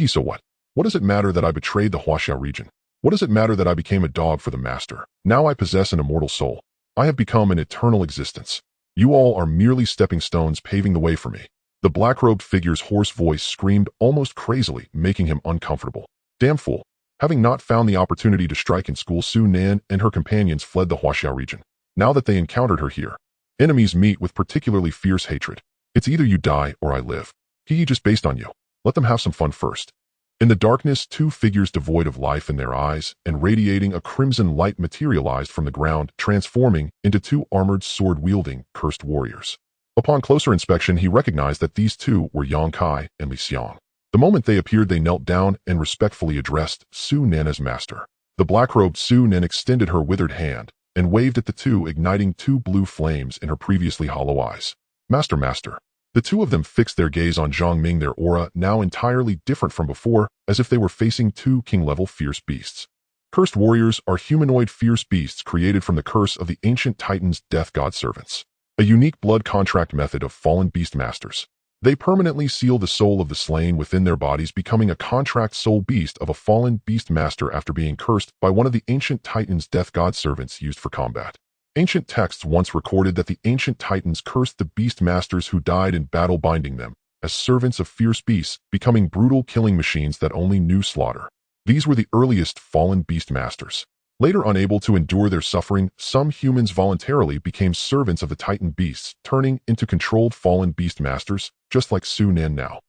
So what? What does it matter that I betrayed the Huaxia region? What does it matter that I became a dog for the master? Now I possess an immortal soul. I have become an eternal existence. You all are merely stepping stones paving the way for me. The black-robed figure's hoarse voice screamed almost crazily, making him uncomfortable. Damn fool. Having not found the opportunity to strike in school, Su Nan and her companions fled the Huaxia region. Now that they encountered her here, enemies meet with particularly fierce hatred. It's either you die or I live. Just based on you. Let them have some fun first. In the darkness, two figures devoid of life in their eyes and radiating a crimson light materialized from the ground, transforming into two armored, sword-wielding, cursed warriors. Upon closer inspection, he recognized that these two were Yang Kai and Li Xiang. The moment they appeared, they knelt down and respectfully addressed Su Nan as master. The black-robed Su Nan extended her withered hand and waved at the two, igniting two blue flames in her previously hollow eyes. Master, master. The two of them fixed their gaze on Zhang Ming, their aura now entirely different from before, as if they were facing two king-level fierce beasts. Cursed warriors are humanoid fierce beasts created from the curse of the ancient Titan's death god servants. A unique blood contract method of fallen beast masters. They permanently seal the soul of the slain within their bodies, becoming a contract soul beast of a fallen beast master after being cursed by one of the ancient Titan's death god servants used for combat. Ancient texts once recorded that the ancient Titans cursed the beast masters who died in battle, binding them as servants of fierce beasts, becoming brutal killing machines that only knew slaughter. These were the earliest fallen beast masters. Later, unable to endure their suffering, some humans voluntarily became servants of the Titan beasts, turning into controlled fallen beast masters, just like Su Nan now.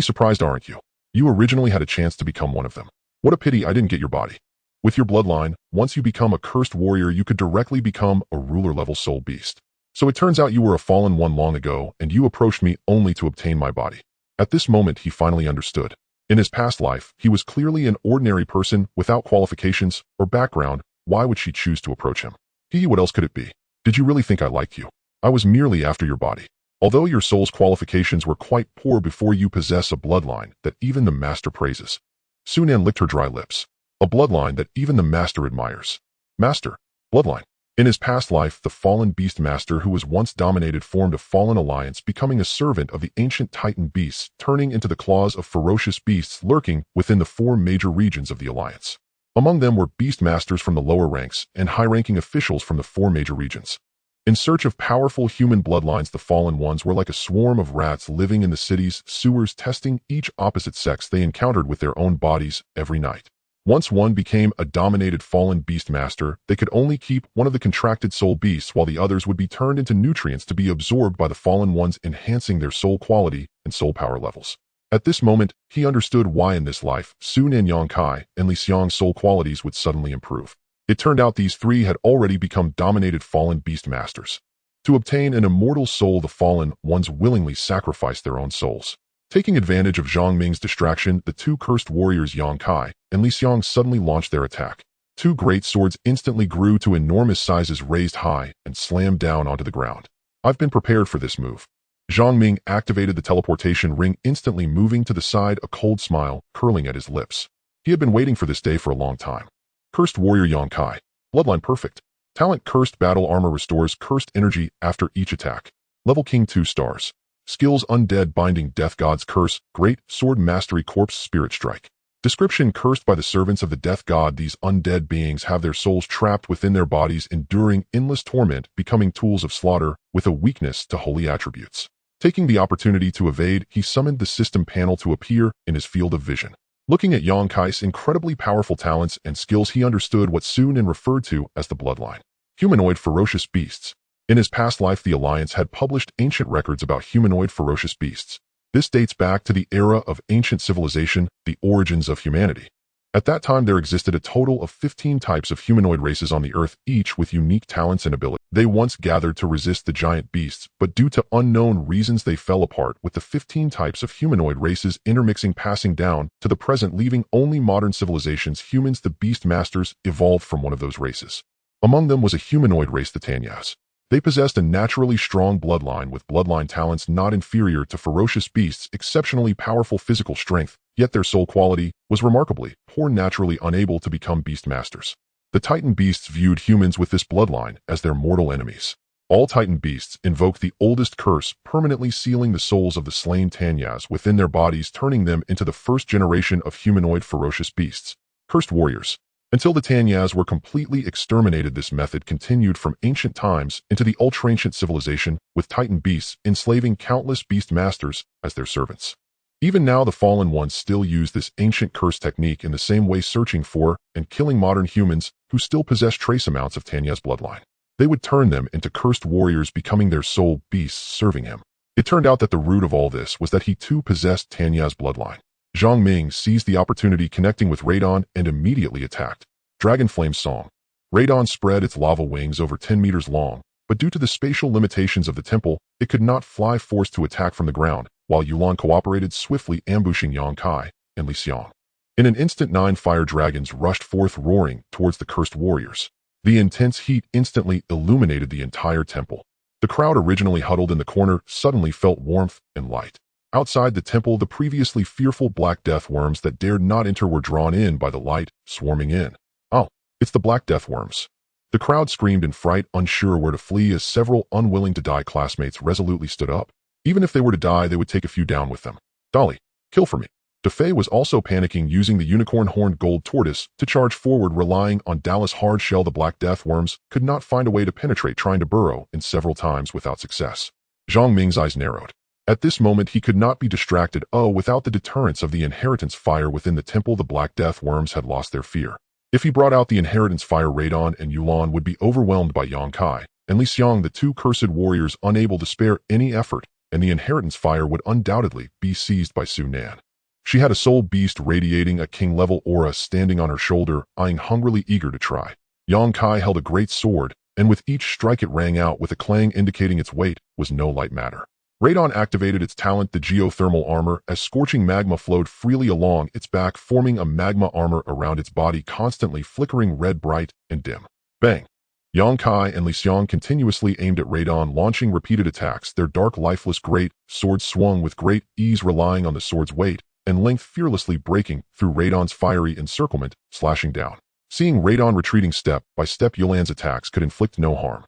Surprised, aren't you? You originally had a chance to become one of them. What a pity I didn't get your body. With your bloodline, once you become a cursed warrior, you could directly become a ruler-level soul beast. So it turns out you were a fallen one long ago, and you approached me only to obtain my body. At this moment, he finally understood. In his past life, he was clearly an ordinary person without qualifications or background. Why would she choose to approach him? What else could it be? Did you really think I liked you? I was merely after your body. Although your soul's qualifications were quite poor before, you possess a bloodline that even the master praises. Su Nan licked her dry lips. A bloodline that even the master admires. Master. Bloodline. In his past life, the fallen beast master who was once dominated formed a fallen alliance, becoming a servant of the ancient Titan beasts, turning into the claws of ferocious beasts lurking within the four major regions of the alliance. Among them were beast masters from the lower ranks and high-ranking officials from the four major regions. In search of powerful human bloodlines, the fallen ones were like a swarm of rats living in the cities, sewers, testing each opposite sex they encountered with their own bodies every night. Once one became a dominated fallen beast master, they could only keep one of the contracted soul beasts, while the others would be turned into nutrients to be absorbed by the fallen ones, enhancing their soul quality and soul power levels. At this moment, he understood why in this life, Su Nin Yongkai and Li Xiang's soul qualities would suddenly improve. It turned out these three had already become dominated fallen beast masters. To obtain an immortal soul, the fallen ones willingly sacrificed their own souls. Taking advantage of Zhang Ming's distraction, the two cursed warriors Yang Kai and Li Xiang suddenly launched their attack. Two great swords instantly grew to enormous sizes, raised high and slammed down onto the ground. I've been prepared for this move. Zhang Ming activated the teleportation ring, instantly moving to the side, a cold smile curling at his lips. He had been waiting for this day for a long time. Cursed warrior Yang Kai. Bloodline perfect. Talent cursed battle armor restores cursed energy after each attack. Level King 2 stars. Skills undead binding death god's curse, great sword mastery corpse spirit strike. Description: cursed by the servants of the death god, these undead beings have their souls trapped within their bodies, enduring endless torment, becoming tools of slaughter with a weakness to holy attributes. Taking the opportunity to evade, he summoned the system panel to appear in his field of vision. Looking at Yang Kai's incredibly powerful talents and skills, he understood what Su Nin referred to as the bloodline. Humanoid ferocious beasts. In his past life, the Alliance had published ancient records about humanoid ferocious beasts. This dates back to the era of ancient civilization, the origins of humanity. At that time, there existed a total of 15 types of humanoid races on the Earth, each with unique talents and abilities. They once gathered to resist the giant beasts, but due to unknown reasons they fell apart, with the 15 types of humanoid races intermixing, passing down to the present, leaving only modern civilizations. Humans, the beast masters, evolved from one of those races. Among them was a humanoid race, the Tanyas. They possessed a naturally strong bloodline with bloodline talents not inferior to ferocious beasts, exceptionally powerful physical strength, yet their soul quality was remarkably poor, naturally unable to become beast masters. The Titan beasts viewed humans with this bloodline as their mortal enemies. All Titan beasts invoked the oldest curse, permanently sealing the souls of the slain Tanyas within their bodies, turning them into the first generation of humanoid ferocious beasts. Cursed warriors. Until the Tanyas were completely exterminated, this method continued from ancient times into the ultra-ancient civilization, with Titan beasts enslaving countless beast masters as their servants. Even now, the fallen ones still use this ancient curse technique in the same way, searching for and killing modern humans who still possess trace amounts of Tanya's bloodline. They would turn them into cursed warriors, becoming their soul beasts, serving him. It turned out that the root of all this was that he too possessed Tanya's bloodline. Zhang Ming seized the opportunity, connecting with Radon, and immediately attacked. Dragon Flame Song. Radon spread its lava wings over 10 meters long, but due to the spatial limitations of the temple, it could not fly, forced to attack from the ground, while Yulan cooperated, swiftly ambushing Yang Kai and Li Xiang. In an instant, 9 fire dragons rushed forth, roaring towards the cursed warriors. The intense heat instantly illuminated the entire temple. The crowd, originally huddled in the corner, suddenly felt warmth and light. Outside the temple, the previously fearful black death worms that dared not enter were drawn in by the light, swarming in. "Oh, it's the black death worms!" The crowd screamed in fright, unsure where to flee, as several unwilling to die classmates resolutely stood up. Even if they were to die, they would take a few down with them. "Dolly, kill for me." DeFei was also panicking, using the unicorn-horned gold tortoise to charge forward, relying on Dallas' hard shell. The black death worms could not find a way to penetrate, trying to burrow in several times without success. Zhang Ming's eyes narrowed. At this moment, he could not be distracted. Without the deterrence of the inheritance fire within the temple, the black death worms had lost their fear. If he brought out the inheritance fire, Radon and Yulan would be overwhelmed by Yang Kai and Li Xiang, the two cursed warriors, unable to spare any effort, and the inheritance fire would undoubtedly be seized by Su Nan. She had a soul beast radiating a king-level aura standing on her shoulder, eyeing hungrily, eager to try. Yang Kai held a great sword, and with each strike it rang out with a clang, indicating its weight was no light matter. Radon activated its talent, the geothermal armor, as scorching magma flowed freely along its back, forming a magma armor around its body, constantly flickering red, bright and dim. Bang! Yang Kai and Li Xiang continuously aimed at Radon, launching repeated attacks. Their dark, lifeless great swords swung with great ease, relying on the sword's weight and length, fearlessly breaking through Radon's fiery encirclement, slashing down. Seeing Radon retreating step by step, Yulan's attacks could inflict no harm.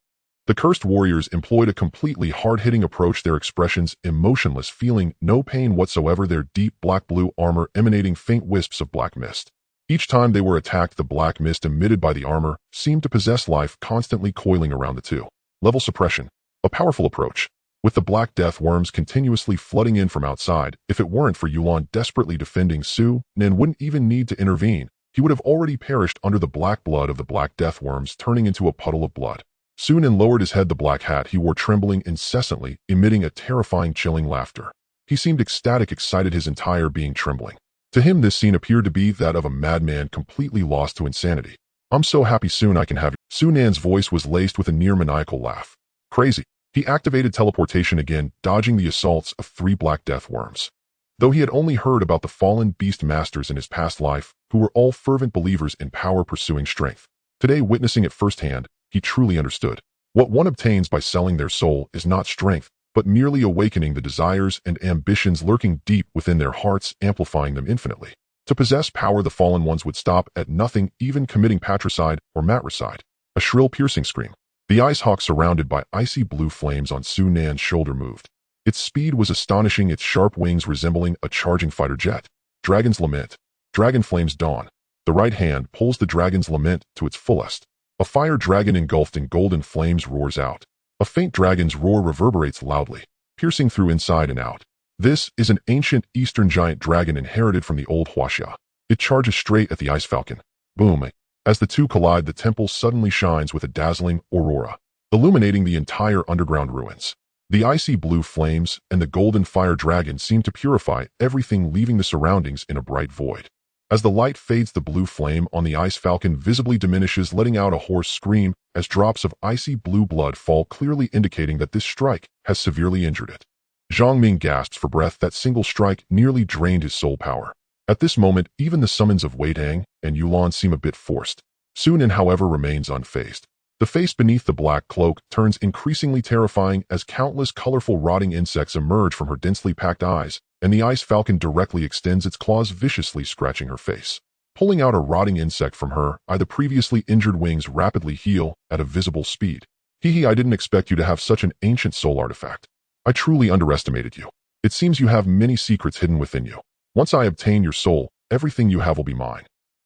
The cursed warriors employed a completely hard-hitting approach, their expressions emotionless, feeling no pain whatsoever, their deep black-blue armor emanating faint wisps of black mist. Each time they were attacked, the black mist emitted by the armor seemed to possess life, constantly coiling around the two. Level suppression. A powerful approach. With the black death worms continuously flooding in from outside, if it weren't for Yulan desperately defending, Su Nan wouldn't even need to intervene. He would have already perished under the black blood of the black death worms, turning into a puddle of blood. Su Nan lowered his head, the black hat he wore trembling incessantly, emitting a terrifying, chilling laughter. He seemed ecstatic, excited, his entire being trembling. To him, this scene appeared to be that of a madman completely lost to insanity. I'm so happy soon I can have you. Sunan's voice was laced with a near-maniacal laugh. Crazy. He activated teleportation again, dodging the assaults of 3 black death worms. Though he had only heard about the fallen beast masters in his past life, who were all fervent believers in power pursuing strength, today witnessing it firsthand, he truly understood. What one obtains by selling their soul is not strength, but merely awakening the desires and ambitions lurking deep within their hearts, amplifying them infinitely. To possess power, the fallen ones would stop at nothing, even committing patricide or matricide. A shrill, piercing scream. The ice hawk surrounded by icy blue flames on Sunan's shoulder moved. Its speed was astonishing, its sharp wings resembling a charging fighter jet. Dragon's Lament. Dragon flames dawn. The right hand pulls the dragon's lament to its fullest. A fire dragon engulfed in golden flames roars out. A faint dragon's roar reverberates loudly, piercing through inside and out. This is an ancient eastern giant dragon inherited from the old Huaxia. It charges straight at the ice falcon. Boom! As the two collide, the temple suddenly shines with a dazzling aurora, illuminating the entire underground ruins. The icy blue flames and the golden fire dragon seem to purify everything, leaving the surroundings in a bright void. As the light fades, the blue flame on the ice falcon visibly diminishes, letting out a hoarse scream as drops of icy blue blood fall, clearly indicating that this strike has severely injured it. Zhang Ming gasps for breath. That single strike nearly drained his soul power. At this moment, even the summons of Wei Dang and Yulan seem a bit forced. Sunan, however, remains unfazed. The face beneath the black cloak turns increasingly terrifying as countless colorful rotting insects emerge from her densely packed eyes, and the ice falcon directly extends its claws, viciously scratching her face. Pulling out a rotting insect from her eye, the previously injured wings rapidly heal at a visible speed. Hee, I didn't expect you to have such an ancient soul artifact. I truly underestimated you. It seems you have many secrets hidden within you. Once I obtain your soul, everything you have will be mine.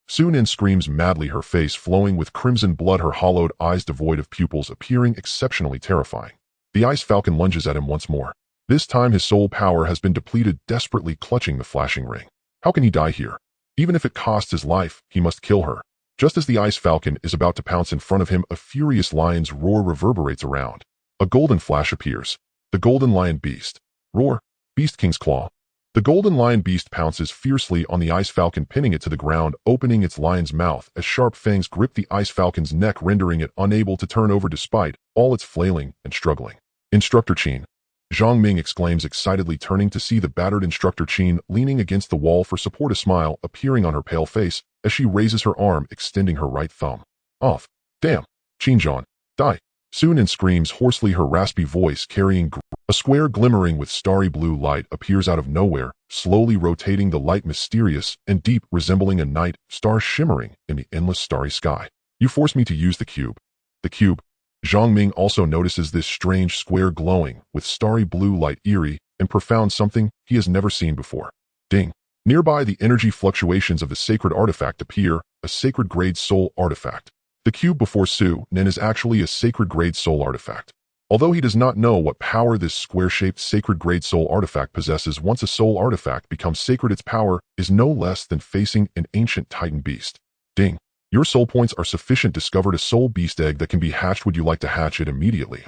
Sunan screams madly, her face flowing with crimson blood, her hollowed eyes devoid of pupils appearing exceptionally terrifying. The ice falcon lunges at him once more. This time his soul power has been depleted, desperately clutching the flashing ring. How can he die here? Even if it costs his life, he must kill her. Just as the ice falcon is about to pounce in front of him, a furious lion's roar reverberates around. A golden flash appears. The golden lion beast. Roar. Beast King's claw. The golden lion beast pounces fiercely on the ice falcon, pinning it to the ground, opening its lion's mouth as sharp fangs grip the ice falcon's neck, rendering it unable to turn over despite all its flailing and struggling. Instructor Qin. Zhang Ming exclaims excitedly, turning to see the battered Instructor Qin leaning against the wall for support, a smile appearing on her pale face as she raises her arm, extending her right thumb. Off. Damn. Qinzhan. Die. Sunan screams hoarsely, her raspy voice carrying a square glimmering with starry blue light appears out of nowhere, slowly rotating, the light mysterious and deep, resembling a night star shimmering in the endless starry sky. You forced me to use the cube. The cube. Zhang Ming also notices this strange square glowing with starry blue light, eerie and profound, something he has never seen before. Ding. Nearby, the energy fluctuations of the sacred artifact appear, a sacred grade soul artifact. The cube before Sunan is actually a sacred grade soul artifact. Although he does not know what power this square-shaped sacred grade soul artifact possesses, once a soul artifact becomes sacred, its power is no less than facing an ancient titan beast. Ding. Your soul points are sufficient. Discovered a soul beast egg that can be hatched. Would you like to hatch it immediately?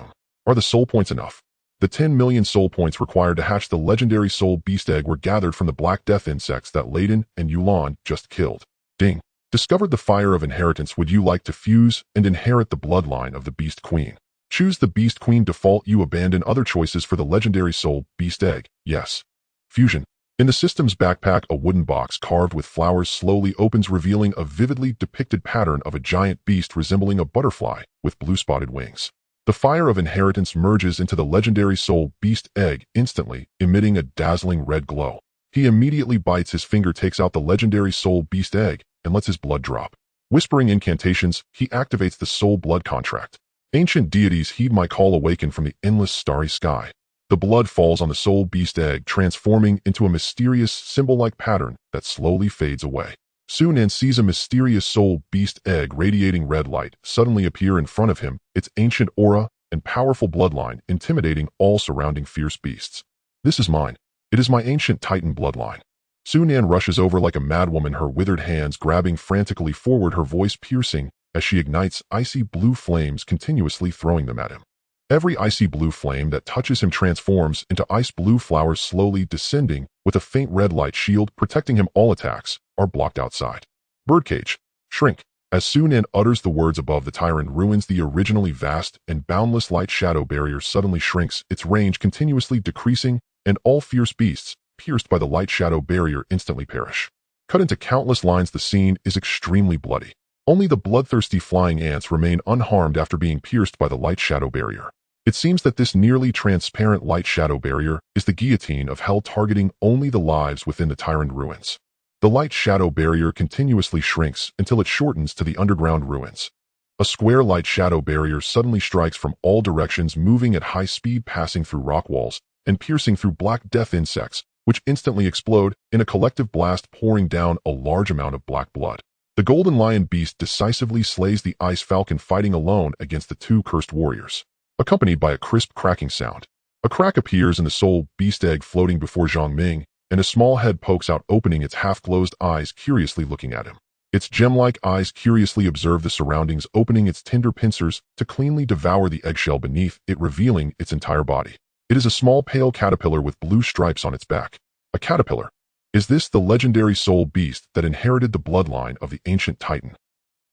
Are the soul points enough? The 10 million soul points required to hatch the legendary soul beast egg were gathered from the black death insects that Layden and Yulan just killed. Ding. Discovered the fire of inheritance. Would you like to fuse and inherit the bloodline of the Beast Queen? Choose the Beast Queen default. You abandon other choices for the legendary soul beast egg. Yes. Fusion. In the system's backpack, a wooden box carved with flowers slowly opens, revealing a vividly depicted pattern of a giant beast resembling a butterfly with blue-spotted wings. The fire of inheritance merges into the legendary soul beast egg, instantly emitting a dazzling red glow. He immediately bites his finger, takes out the legendary soul beast egg, and lets his blood drop. Whispering incantations, he activates the soul blood contract. Ancient deities, heed my call, awaken from the endless starry sky. The blood falls on the soul beast egg, transforming into a mysterious symbol-like pattern that slowly fades away. Sunan sees a mysterious soul beast egg radiating red light suddenly appear in front of him, its ancient aura and powerful bloodline intimidating all surrounding fierce beasts. This is mine. It is my ancient titan bloodline. Sunan rushes over like a madwoman, her withered hands grabbing frantically forward, her voice piercing as she ignites icy blue flames, continuously throwing them at him. Every icy blue flame that touches him transforms into ice blue flowers, slowly descending with a faint red light shield protecting him. All attacks are blocked outside. Birdcage. Shrink. As Sunan utters the words above, the tyrant ruins, the originally vast and boundless light shadow barrier suddenly shrinks, its range continuously decreasing, and all fierce beasts, pierced by the light shadow barrier, instantly perish. Cut into countless lines, the scene is extremely bloody. Only the bloodthirsty flying ants remain unharmed after being pierced by the light shadow barrier. It seems that this nearly transparent light shadow barrier is the guillotine of hell, targeting only the lives within the tyrant ruins. The light shadow barrier continuously shrinks until it shortens to the underground ruins. A square light shadow barrier suddenly strikes from all directions, moving at high speed, passing through rock walls and piercing through black death insects, which instantly explode in a collective blast, pouring down a large amount of black blood. The golden lion beast decisively slays the ice falcon, fighting alone against the two cursed warriors. Accompanied by a crisp cracking sound, a crack appears in the soul beast egg floating before Zhang Ming, and a small head pokes out, opening its half-closed eyes, curiously looking at him. Its gem-like eyes curiously observe the surroundings, opening its tender pincers to cleanly devour the eggshell beneath it, revealing its entire body. It is a small pale caterpillar with blue stripes on its back. A caterpillar. Is this the legendary soul beast that inherited the bloodline of the ancient titan?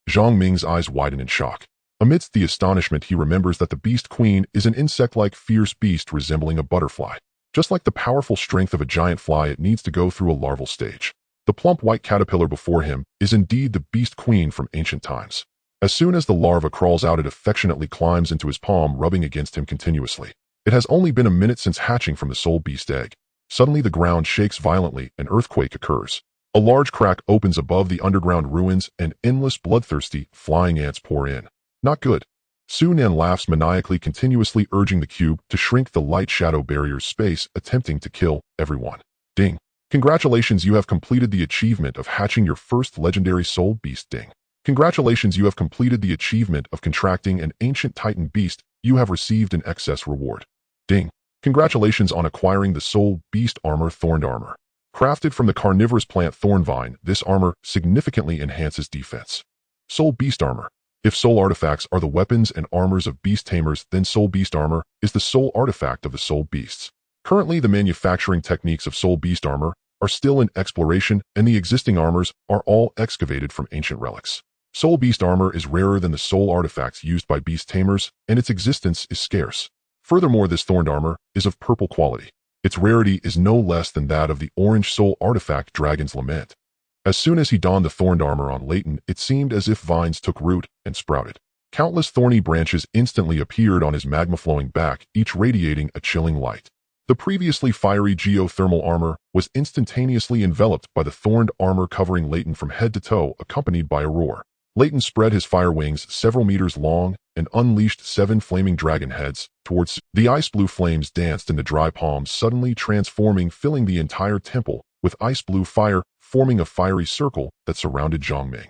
Zhang Ming's eyes widen in shock. Amidst the astonishment, he remembers that the beast queen is an insect-like fierce beast resembling a butterfly. Just like the powerful strength of a giant fly, it needs to go through a larval stage. The plump white caterpillar before him is indeed the beast queen from ancient times. As soon as the larva crawls out, it affectionately climbs into his palm, rubbing against him continuously. It has only been a minute since hatching from the soul beast egg. Suddenly the ground shakes violently, an earthquake occurs. A large crack opens above the underground ruins, and endless bloodthirsty flying ants pour in. Not good. Sunan laughs maniacally, continuously urging the cube to shrink the light shadow barrier's space, attempting to kill everyone. Ding. Congratulations, you have completed the achievement of hatching your first legendary soul beast. Ding. Congratulations, you have completed the achievement of contracting an ancient titan beast. You have received an excess reward. Ding. Congratulations on acquiring the soul beast armor, thorned armor. Crafted from the carnivorous plant thornvine, this armor significantly enhances defense. Soul beast armor. If soul artifacts are the weapons and armors of beast tamers, then soul beast armor is the soul artifact of the soul beasts. Currently, the manufacturing techniques of soul beast armor are still in exploration, and the existing armors are all excavated from ancient relics. Soul beast armor is rarer than the soul artifacts used by beast tamers, and its existence is scarce. Furthermore, this thorned armor is of purple quality. Its rarity is no less than that of the orange soul artifact Dragon's Lament. As soon as he donned the thorned armor on Leighton, it seemed as if vines took root and sprouted. Countless thorny branches instantly appeared on his magma-flowing back, each radiating a chilling light. The previously fiery geothermal armor was instantaneously enveloped by the thorned armor, covering Leighton from head to toe, accompanied by a roar. Leighton spread his fire wings several meters long and unleashed 7 flaming dragon heads towards the ice blue flames danced in the dry palms, suddenly transforming, filling the entire temple with ice blue fire, forming a fiery circle that surrounded Zhang Ming.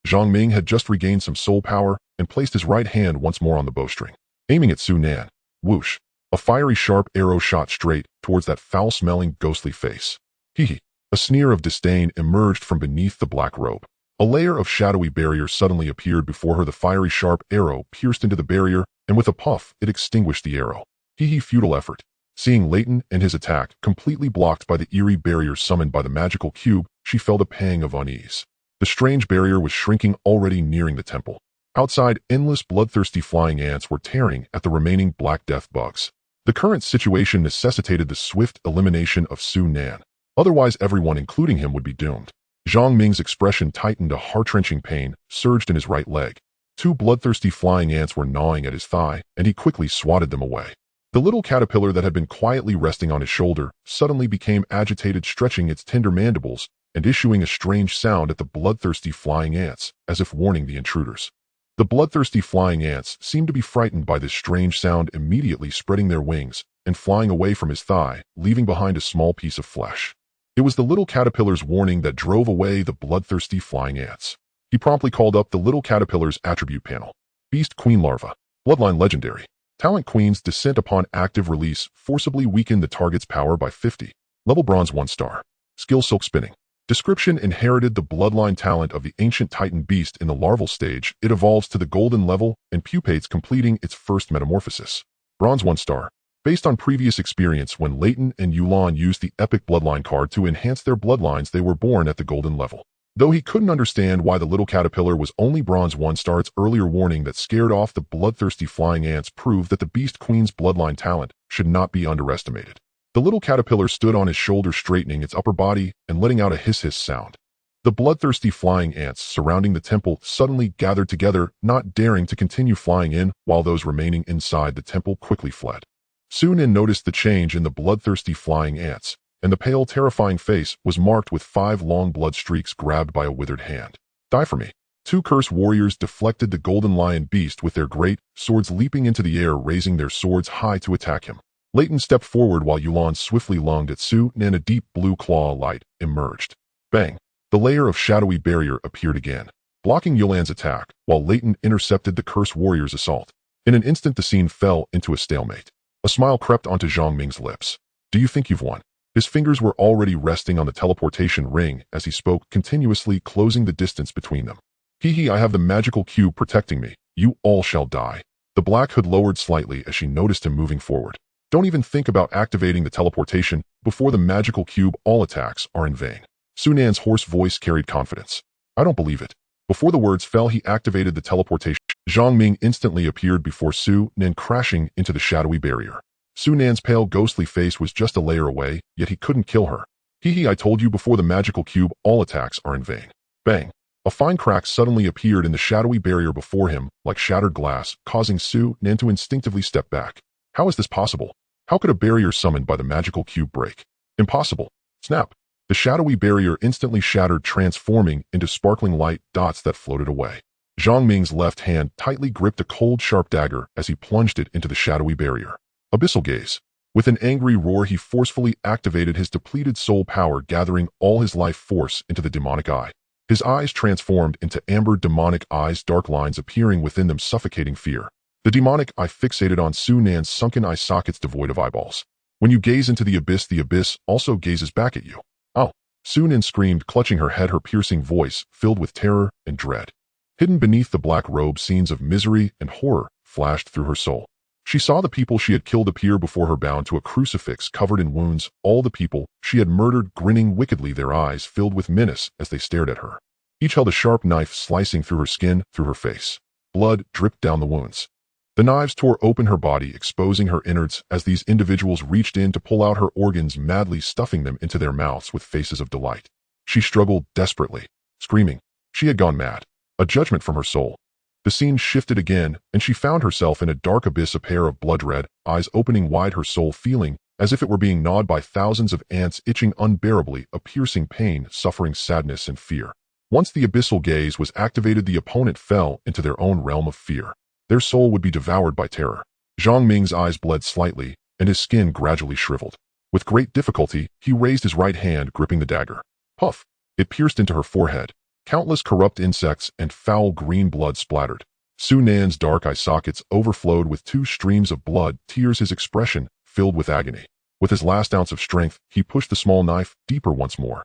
Zhang Ming had just regained some soul power and placed his right hand once more on the bowstring, aiming at Sunan. Whoosh! A fiery sharp arrow shot straight towards that foul-smelling, ghostly face. Hee. A sneer of disdain emerged from beneath the black robe. A layer of shadowy barrier suddenly appeared before her. The fiery sharp arrow pierced into the barrier, and with a puff, it extinguished the arrow. Futile effort. Seeing Leighton and his attack completely blocked by the eerie barrier summoned by the magical cube, she felt a pang of unease. The strange barrier was shrinking, already nearing the temple. Outside, endless bloodthirsty flying ants were tearing at the remaining Black Death bugs. The current situation necessitated the swift elimination of Sunan. Otherwise, everyone, including him, would be doomed. Zhang Ming's expression tightened. A heart-wrenching pain surged in his right leg. 2 bloodthirsty flying ants were gnawing at his thigh, and he quickly swatted them away. The little caterpillar that had been quietly resting on his shoulder suddenly became agitated, stretching its tender mandibles and issuing a strange sound at the bloodthirsty flying ants, as if warning the intruders. The bloodthirsty flying ants seemed to be frightened by this strange sound, immediately spreading their wings and flying away from his thigh, leaving behind a small piece of flesh. It was the little caterpillar's warning that drove away the bloodthirsty flying ants. He promptly called up the little caterpillar's attribute panel. Beast Queen Larva. Bloodline Legendary. Talent Queen's descent upon active release forcibly weakened the target's power by 50. Level Bronze 1 star. Skill Silk Spinning. Description: inherited the bloodline talent of the ancient titan beast in the larval stage. It evolves to the golden level and pupates, completing its first metamorphosis. Bronze 1 star. Based on previous experience when Leighton and Yulan used the epic bloodline card to enhance their bloodlines, they were born at the golden level. Though he couldn't understand why the little caterpillar was only bronze 1 star, its earlier warning that scared off the bloodthirsty flying ants proved that the Beast Queen's bloodline talent should not be underestimated. The little caterpillar stood on his shoulder, straightening its upper body and letting out a hiss-hiss sound. The bloodthirsty flying ants surrounding the temple suddenly gathered together, not daring to continue flying in, while those remaining inside the temple quickly fled. Sunan noticed the change in the bloodthirsty flying ants, and the pale, terrifying face was marked with 5 long blood streaks grabbed by a withered hand. Die for me. 2 cursed warriors deflected the golden lion beast with their great swords, leaping into the air, raising their swords high to attack him. Leighton stepped forward while Yulan swiftly lunged at Sunan. A deep blue claw light emerged. Bang! The layer of shadowy barrier appeared again, blocking Yulan's attack, while Leighton intercepted the cursed warrior's assault. In an instant, the scene fell into a stalemate. A smile crept onto Zhang Ming's lips. Do you think you've won? His fingers were already resting on the teleportation ring as he spoke, continuously closing the distance between them. Hee, I have the magical cube protecting me. You all shall die. The Black Hood lowered slightly as she noticed him moving forward. Don't even think about activating the teleportation before the magical cube. All attacks are in vain. Sunan's hoarse voice carried confidence. I don't believe it. Before the words fell, he activated the teleportation. Zhang Ming instantly appeared before Sunan, crashing into the shadowy barrier. Sunan's pale, ghostly face was just a layer away, yet he couldn't kill her. Hee, I told you before the magical cube, all attacks are in vain. Bang! A fine crack suddenly appeared in the shadowy barrier before him, like shattered glass, causing Sunan to instinctively step back. How is this possible? How could a barrier summoned by the magical cube break? Impossible. Snap! The shadowy barrier instantly shattered, transforming into sparkling light dots that floated away. Zhang Ming's left hand tightly gripped a cold, sharp dagger as he plunged it into the shadowy barrier. Abyssal gaze. With an angry roar, he forcefully activated his depleted soul power, gathering all his life force into the demonic eye. His eyes transformed into amber demonic eyes, dark lines appearing within them, suffocating fear. The demonic eye fixated on Sunan's sunken eye sockets devoid of eyeballs. When you gaze into the abyss also gazes back at you. Oh! Sunan screamed, clutching her head, her piercing voice filled with terror and dread. Hidden beneath the black robe, scenes of misery and horror flashed through her soul. She saw the people she had killed appear before her, bound to a crucifix covered in wounds, all the people she had murdered grinning wickedly, their eyes filled with menace as they stared at her. Each held a sharp knife slicing through her skin, through her face. Blood dripped down the wounds. The knives tore open her body, exposing her innards as these individuals reached in to pull out her organs, madly stuffing them into their mouths with faces of delight. She struggled desperately, screaming. She had gone mad. A judgment from her soul. The scene shifted again, and she found herself in a dark abyss, a pair of blood-red eyes opening wide, her soul feeling as if it were being gnawed by thousands of ants, itching unbearably, a piercing pain, suffering sadness and fear. Once the abyssal gaze was activated, the opponent fell into their own realm of fear. Their soul would be devoured by terror. Zhang Ming's eyes bled slightly, and his skin gradually shriveled. With great difficulty, he raised his right hand, gripping the dagger. Puff! It pierced into her forehead. Countless corrupt insects and foul green blood splattered. Sunan's dark eye sockets overflowed with 2 streams of blood, tears, his expression filled with agony. With his last ounce of strength, he pushed the small knife deeper once more.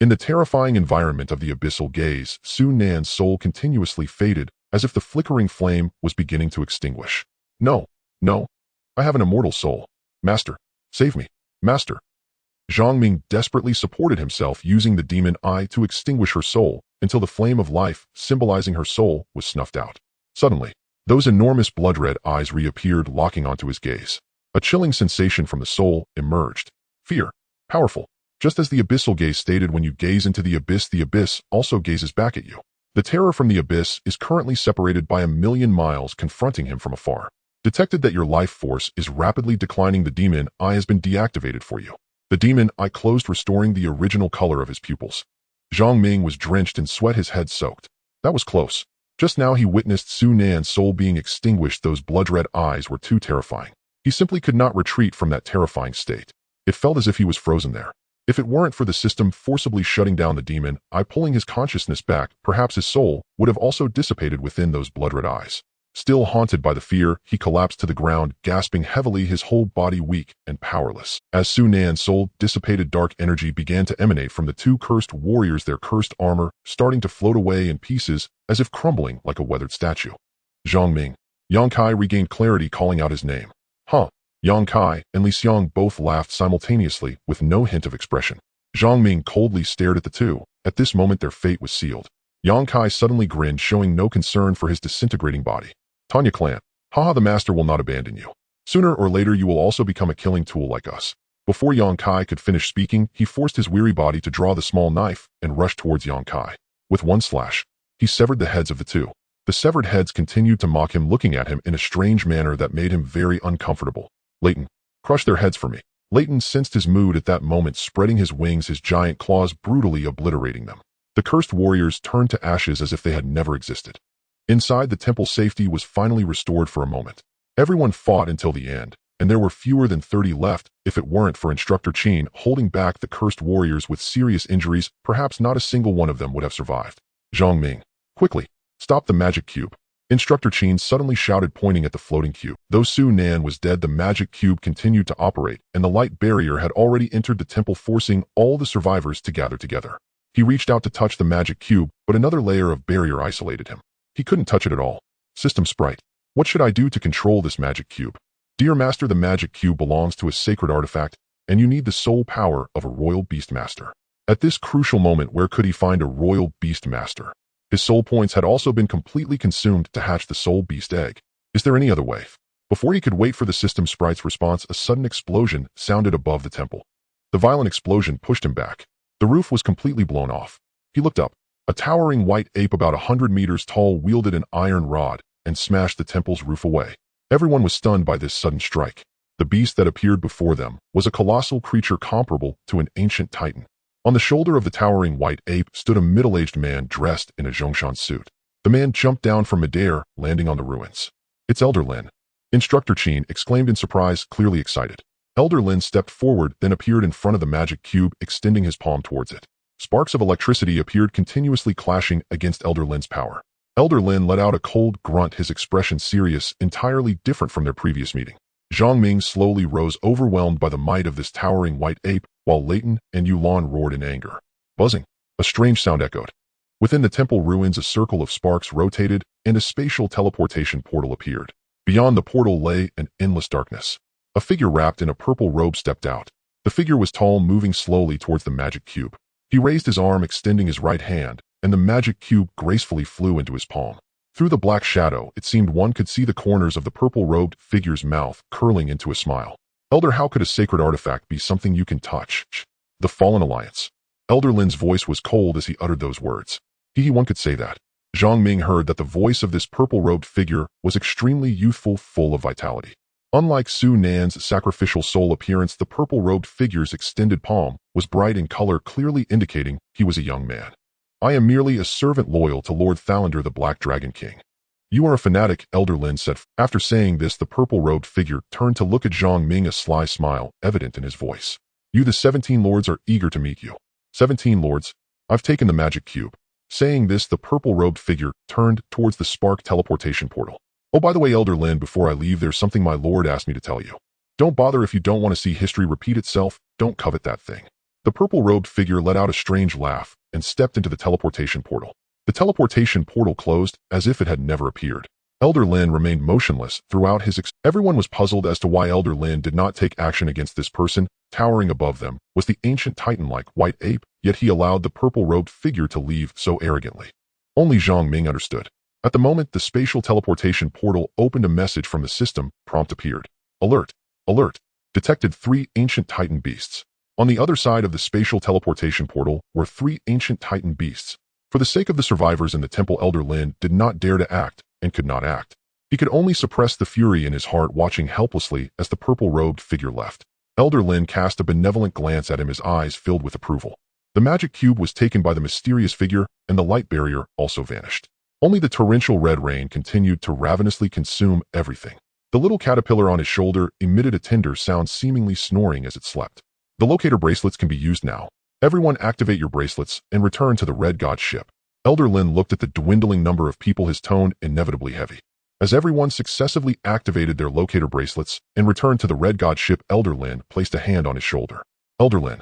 In the terrifying environment of the abyssal gaze, Sunan's soul continuously faded, as if the flickering flame was beginning to extinguish. No, no. I have an immortal soul. Master, save me. Master. Zhang Ming desperately supported himself, using the demon eye to extinguish her soul, until the flame of life, symbolizing her soul, was snuffed out. Suddenly, those enormous blood-red eyes reappeared, locking onto his gaze. A chilling sensation from the soul emerged. Fear. Powerful. Just as the abyssal gaze stated, when you gaze into the abyss also gazes back at you. The terror from the abyss is currently separated by 1,000,000 miles, confronting him from afar. Detected that your life force is rapidly declining. The demon eye has been deactivated for you. The demon eye closed, restoring the original color of his pupils. Zhang Ming was drenched in sweat, his head soaked. That was close. Just now he witnessed Sunan's soul being extinguished. Those blood-red eyes were too terrifying. He simply could not retreat from that terrifying state. It felt as if he was frozen there. If it weren't for the system forcibly shutting down the demon eye, pulling his consciousness back, perhaps his soul would have also dissipated within those blood-red eyes. Still haunted by the fear, he collapsed to the ground, gasping heavily, his whole body weak and powerless. As Sunan's soul dissipated, dark energy began to emanate from the 2 cursed warriors, their cursed armor starting to float away in pieces, as if crumbling like a weathered statue. Zhang Ming. Yang Kai regained clarity, calling out his name. Huh. Yang Kai and Li Xiang both laughed simultaneously with no hint of expression. Zhang Ming coldly stared at the two. At this moment their fate was sealed. Yang Kai suddenly grinned, showing no concern for his disintegrating body. Tanya clan, haha, the master will not abandon you. Sooner or later you will also become a killing tool like us. Before Yang Kai could finish speaking, he forced his weary body to draw the small knife and rush towards Yang Kai. With one slash, he severed the heads of the two. The severed heads continued to mock him, looking at him in a strange manner that made him very uncomfortable. Leighton, crush their heads for me. Leighton sensed his mood at that moment, spreading his wings, his giant claws brutally obliterating them. The cursed warriors turned to ashes as if they had never existed. Inside the temple, safety was finally restored for a moment. Everyone fought until the end, and there were fewer than 30 left. If it weren't for Instructor Qin holding back the cursed warriors with serious injuries, perhaps not a single one of them would have survived. Zhang Ming, quickly, stop the magic cube. Instructor Qin suddenly shouted, pointing at the floating cube. Though Su Nan was dead, the magic cube continued to operate, and the light barrier had already entered the temple, forcing all the survivors to gather together. He reached out to touch the magic cube, but another layer of barrier isolated him. He couldn't touch it at all. System Sprite, what should I do to control this magic cube? Dear Master, the magic cube belongs to a sacred artifact, and you need the soul power of a royal beast master. At this crucial moment, where could he find a royal beast master? His soul points had also been completely consumed to hatch the soul beast egg. Is there any other way? Before he could wait for the System Sprite's response, a sudden explosion sounded above the temple. The violent explosion pushed him back. The roof was completely blown off. He looked up. A towering white ape about 100 meters tall wielded an iron rod and smashed the temple's roof away. Everyone was stunned by this sudden strike. The beast that appeared before them was a colossal creature comparable to an ancient titan. On the shoulder of the towering white ape stood a middle-aged man dressed in a Zhongshan suit. The man jumped down from midair, landing on the ruins. It's Elder Lin. Instructor Qin exclaimed in surprise, clearly excited. Elder Lin stepped forward, then appeared in front of the magic cube, extending his palm towards it. Sparks of electricity appeared, continuously clashing against Elder Lin's power. Elder Lin let out a cold grunt, his expression serious, entirely different from their previous meeting. Zhang Ming slowly rose, overwhelmed by the might of this towering white ape, while Leighton and Yulan roared in anger. Buzzing. A strange sound echoed. Within the temple ruins, a circle of sparks rotated, and a spatial teleportation portal appeared. Beyond the portal lay an endless darkness. A figure wrapped in a purple robe stepped out. The figure was tall, moving slowly towards the magic cube. He raised his arm, extending his right hand, and the magic cube gracefully flew into his palm. Through the black shadow, it seemed one could see the corners of the purple-robed figure's mouth curling into a smile. Elder, how could a sacred artifact be something you can touch? The Fallen Alliance. Elder Lin's voice was cold as he uttered those words. One could say that. Zhang Ming heard that the voice of this purple-robed figure was extremely youthful, full of vitality. Unlike Su Nan's sacrificial soul appearance, the purple-robed figure's extended palm was bright in color, clearly indicating he was a young man. I am merely a servant loyal to Lord Thalander, the Black Dragon King. You are a fanatic, Elder Lin said. After saying this, the purple-robed figure turned to look at Zhang Ming, a sly smile evident in his voice. You, the 17 lords, are eager to meet you. 17 lords, I've taken the magic cube. Saying this, the purple-robed figure turned towards the spark teleportation portal. Oh, by the way, Elder Lin, before I leave, there's something my lord asked me to tell you. Don't bother if you don't want to see history repeat itself. Don't covet that thing. The purple-robed figure let out a strange laugh and stepped into the teleportation portal. The teleportation portal closed as if it had never appeared. Elder Lin remained motionless throughout his Everyone was puzzled as to why Elder Lin did not take action against this person. Towering above them was the ancient titan-like white ape, yet he allowed the purple-robed figure to leave so arrogantly. Only Zhang Ming understood. At the moment the spatial teleportation portal opened, a message from the system prompt appeared. Alert! Alert! Detected 3 ancient titan beasts. On the other side of the spatial teleportation portal were 3 ancient titan beasts. For the sake of the survivors in the temple, Elder Lin did not dare to act and could not act. He could only suppress the fury in his heart, watching helplessly as the purple-robed figure left. Elder Lin cast a benevolent glance at him, his eyes filled with approval. The magic cube was taken by the mysterious figure, and the light barrier also vanished. Only the torrential red rain continued to ravenously consume everything. The little caterpillar on his shoulder emitted a tender sound, seemingly snoring as it slept. The locator bracelets can be used now. Everyone activate your bracelets and return to the Red God ship. Elder Lin looked at the dwindling number of people, his tone inevitably heavy. As everyone successively activated their locator bracelets and returned to the Red God ship, Elder Lin placed a hand on his shoulder. Elder Lin.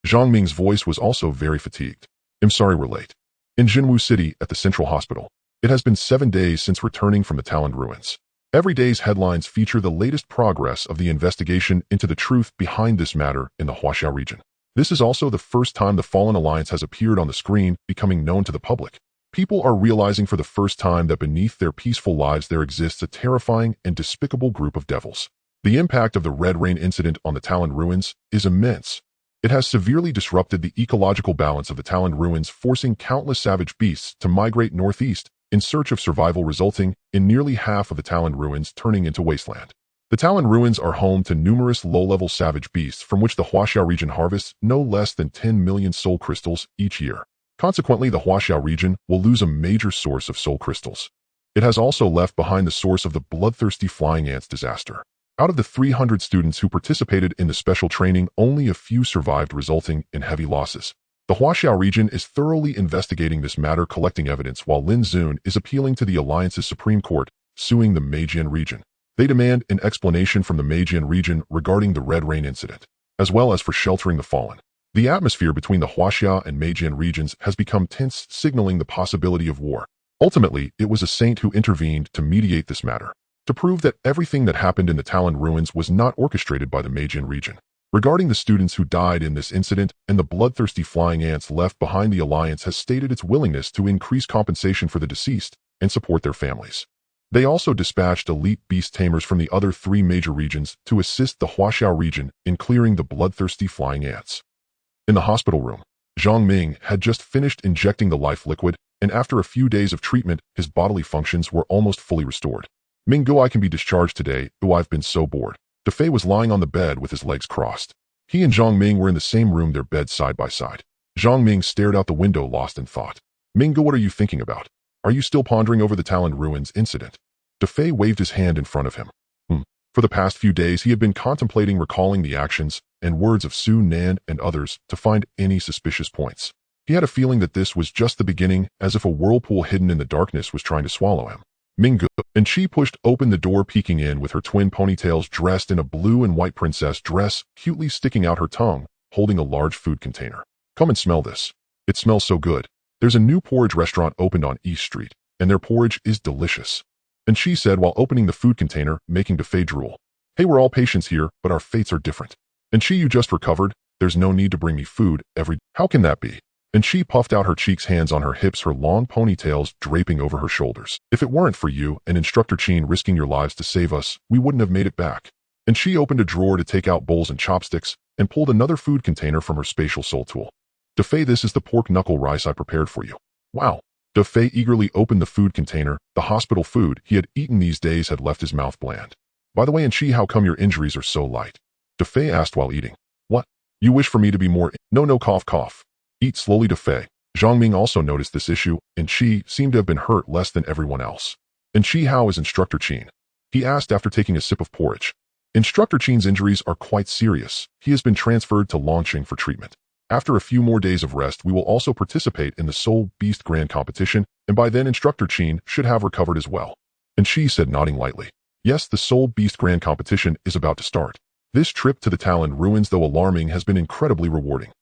Zhang Ming's voice was also very fatigued. I'm sorry we're late. In Jinwu City at the Central Hospital. It has been 7 days since returning from the Talon ruins. Every day's headlines feature the latest progress of the investigation into the truth behind this matter in the Huaxia region. This is also the first time the Fallen Alliance has appeared on the screen, becoming known to the public. People are realizing for the first time that beneath their peaceful lives there exists a terrifying and despicable group of devils. The impact of the Red Rain incident on the Talon Ruins is immense. It has severely disrupted the ecological balance of the Talon Ruins, forcing countless savage beasts to migrate northeast in search of survival, resulting in nearly half of the Talon Ruins turning into wasteland. The Talon Ruins are home to numerous low-level savage beasts from which the Huaxia region harvests no less than 10 million soul crystals each year. Consequently, the Huaxia region will lose a major source of soul crystals. It has also left behind the source of the bloodthirsty flying ants disaster. Out of the 300 students who participated in the special training, only a few survived, resulting in heavy losses. The Huaxia region is thoroughly investigating this matter, collecting evidence, while Lin Zun is appealing to the Alliance's Supreme Court, suing the Meijian region. They demand an explanation from the Meijian region regarding the Red Rain incident, as well as for sheltering the fallen. The atmosphere between the Huaxia and Meijian regions has become tense, signaling the possibility of war. Ultimately, it was a saint who intervened to mediate this matter, to prove that everything that happened in the Talon Ruins was not orchestrated by the Meijian region. Regarding the students who died in this incident and the bloodthirsty flying ants left behind, the Alliance has stated its willingness to increase compensation for the deceased and support their families. They also dispatched elite Beast Tamers from the other 3 major regions to assist the Huaxia region in clearing the bloodthirsty flying ants. In the hospital room, Zhang Ming had just finished injecting the life liquid, and after a few days of treatment, his bodily functions were almost fully restored. Minggu, I can be discharged today. I've been so bored. Defei was lying on the bed with his legs crossed. He and Zhang Ming were in the same room, their beds side by side. Zhang Ming stared out the window, lost in thought. Minggu, what are you thinking about? Are you still pondering over the Talon Ruins incident? Defei waved his hand in front of him. For the past few days, he had been contemplating recalling the actions and words of Su Nan and others to find any suspicious points. He had a feeling that this was just the beginning, as if a whirlpool hidden in the darkness was trying to swallow him. Minggu, and she pushed open the door, peeking in with her twin ponytails, dressed in a blue and white princess dress, cutely sticking out her tongue, holding a large food container. Come and smell this. It smells so good. There's a new porridge restaurant opened on East Street, and their porridge is delicious. And she said while opening the food container, making Defei drool. Hey, we're all patients here, but our fates are different. And she, you just recovered. There's no need to bring me food every... How can that be? And she puffed out her cheeks, hands on her hips, her long ponytails draping over her shoulders. If it weren't for you and Instructor Chin risking your lives to save us, we wouldn't have made it back. And she opened a drawer to take out bowls and chopsticks and pulled another food container from her spatial soul tool. Defei, this is the pork knuckle rice I prepared for you. Wow. Defei eagerly opened the food container. The hospital food he had eaten these days had left his mouth bland. By the way, and she, how come your injuries are so light? Defei asked while eating. What? You wish for me to be more... No, cough, cough. Eat slowly, Defei. Zhang Ming also noticed this issue, and she seemed to have been hurt less than everyone else. And she, how is Instructor Chin? He asked after taking a sip of porridge. Instructor Chin's injuries are quite serious. He has been transferred to Longqing for treatment. After a few more days of rest, we will also participate in the Soul Beast Grand Competition, and by then Instructor Chin should have recovered as well. And she said, nodding lightly. Yes, the Soul Beast Grand Competition is about to start. This trip to the Talon Ruins, though alarming, has been incredibly rewarding.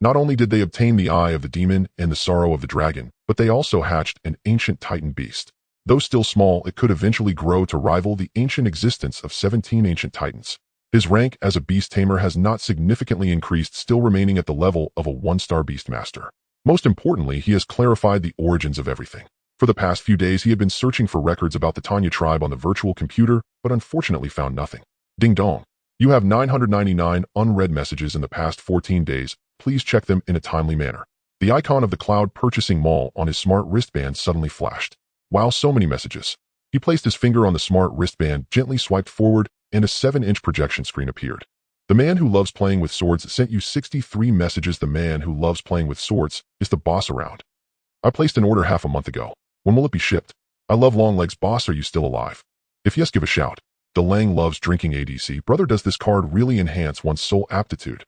Not only did they obtain the Eye of the Demon and the Sorrow of the Dragon, but they also hatched an ancient Titan beast. Though still small, it could eventually grow to rival the ancient existence of 17 ancient Titans. His rank as a Beast Tamer has not significantly increased, still remaining at the level of a 1-star Beastmaster. Most importantly, he has clarified the origins of everything. For the past few days, he had been searching for records about the Tanya tribe on the virtual computer, but unfortunately found nothing. Ding dong. You have 999 unread messages in the past 14 days. Please check them in a timely manner. The icon of the cloud purchasing mall on his smart wristband suddenly flashed. Wow, so many messages. He placed his finger on the smart wristband, gently swiped forward, and a 7-inch projection screen appeared. The man who loves playing with swords sent you 63 messages. The man who loves playing with swords is the boss around. I placed an order half a month ago. When will it be shipped? I love long legs. Boss, are you still alive? If yes, give a shout. DeLang loves drinking ADC. Brother, does this card really enhance one's soul aptitude?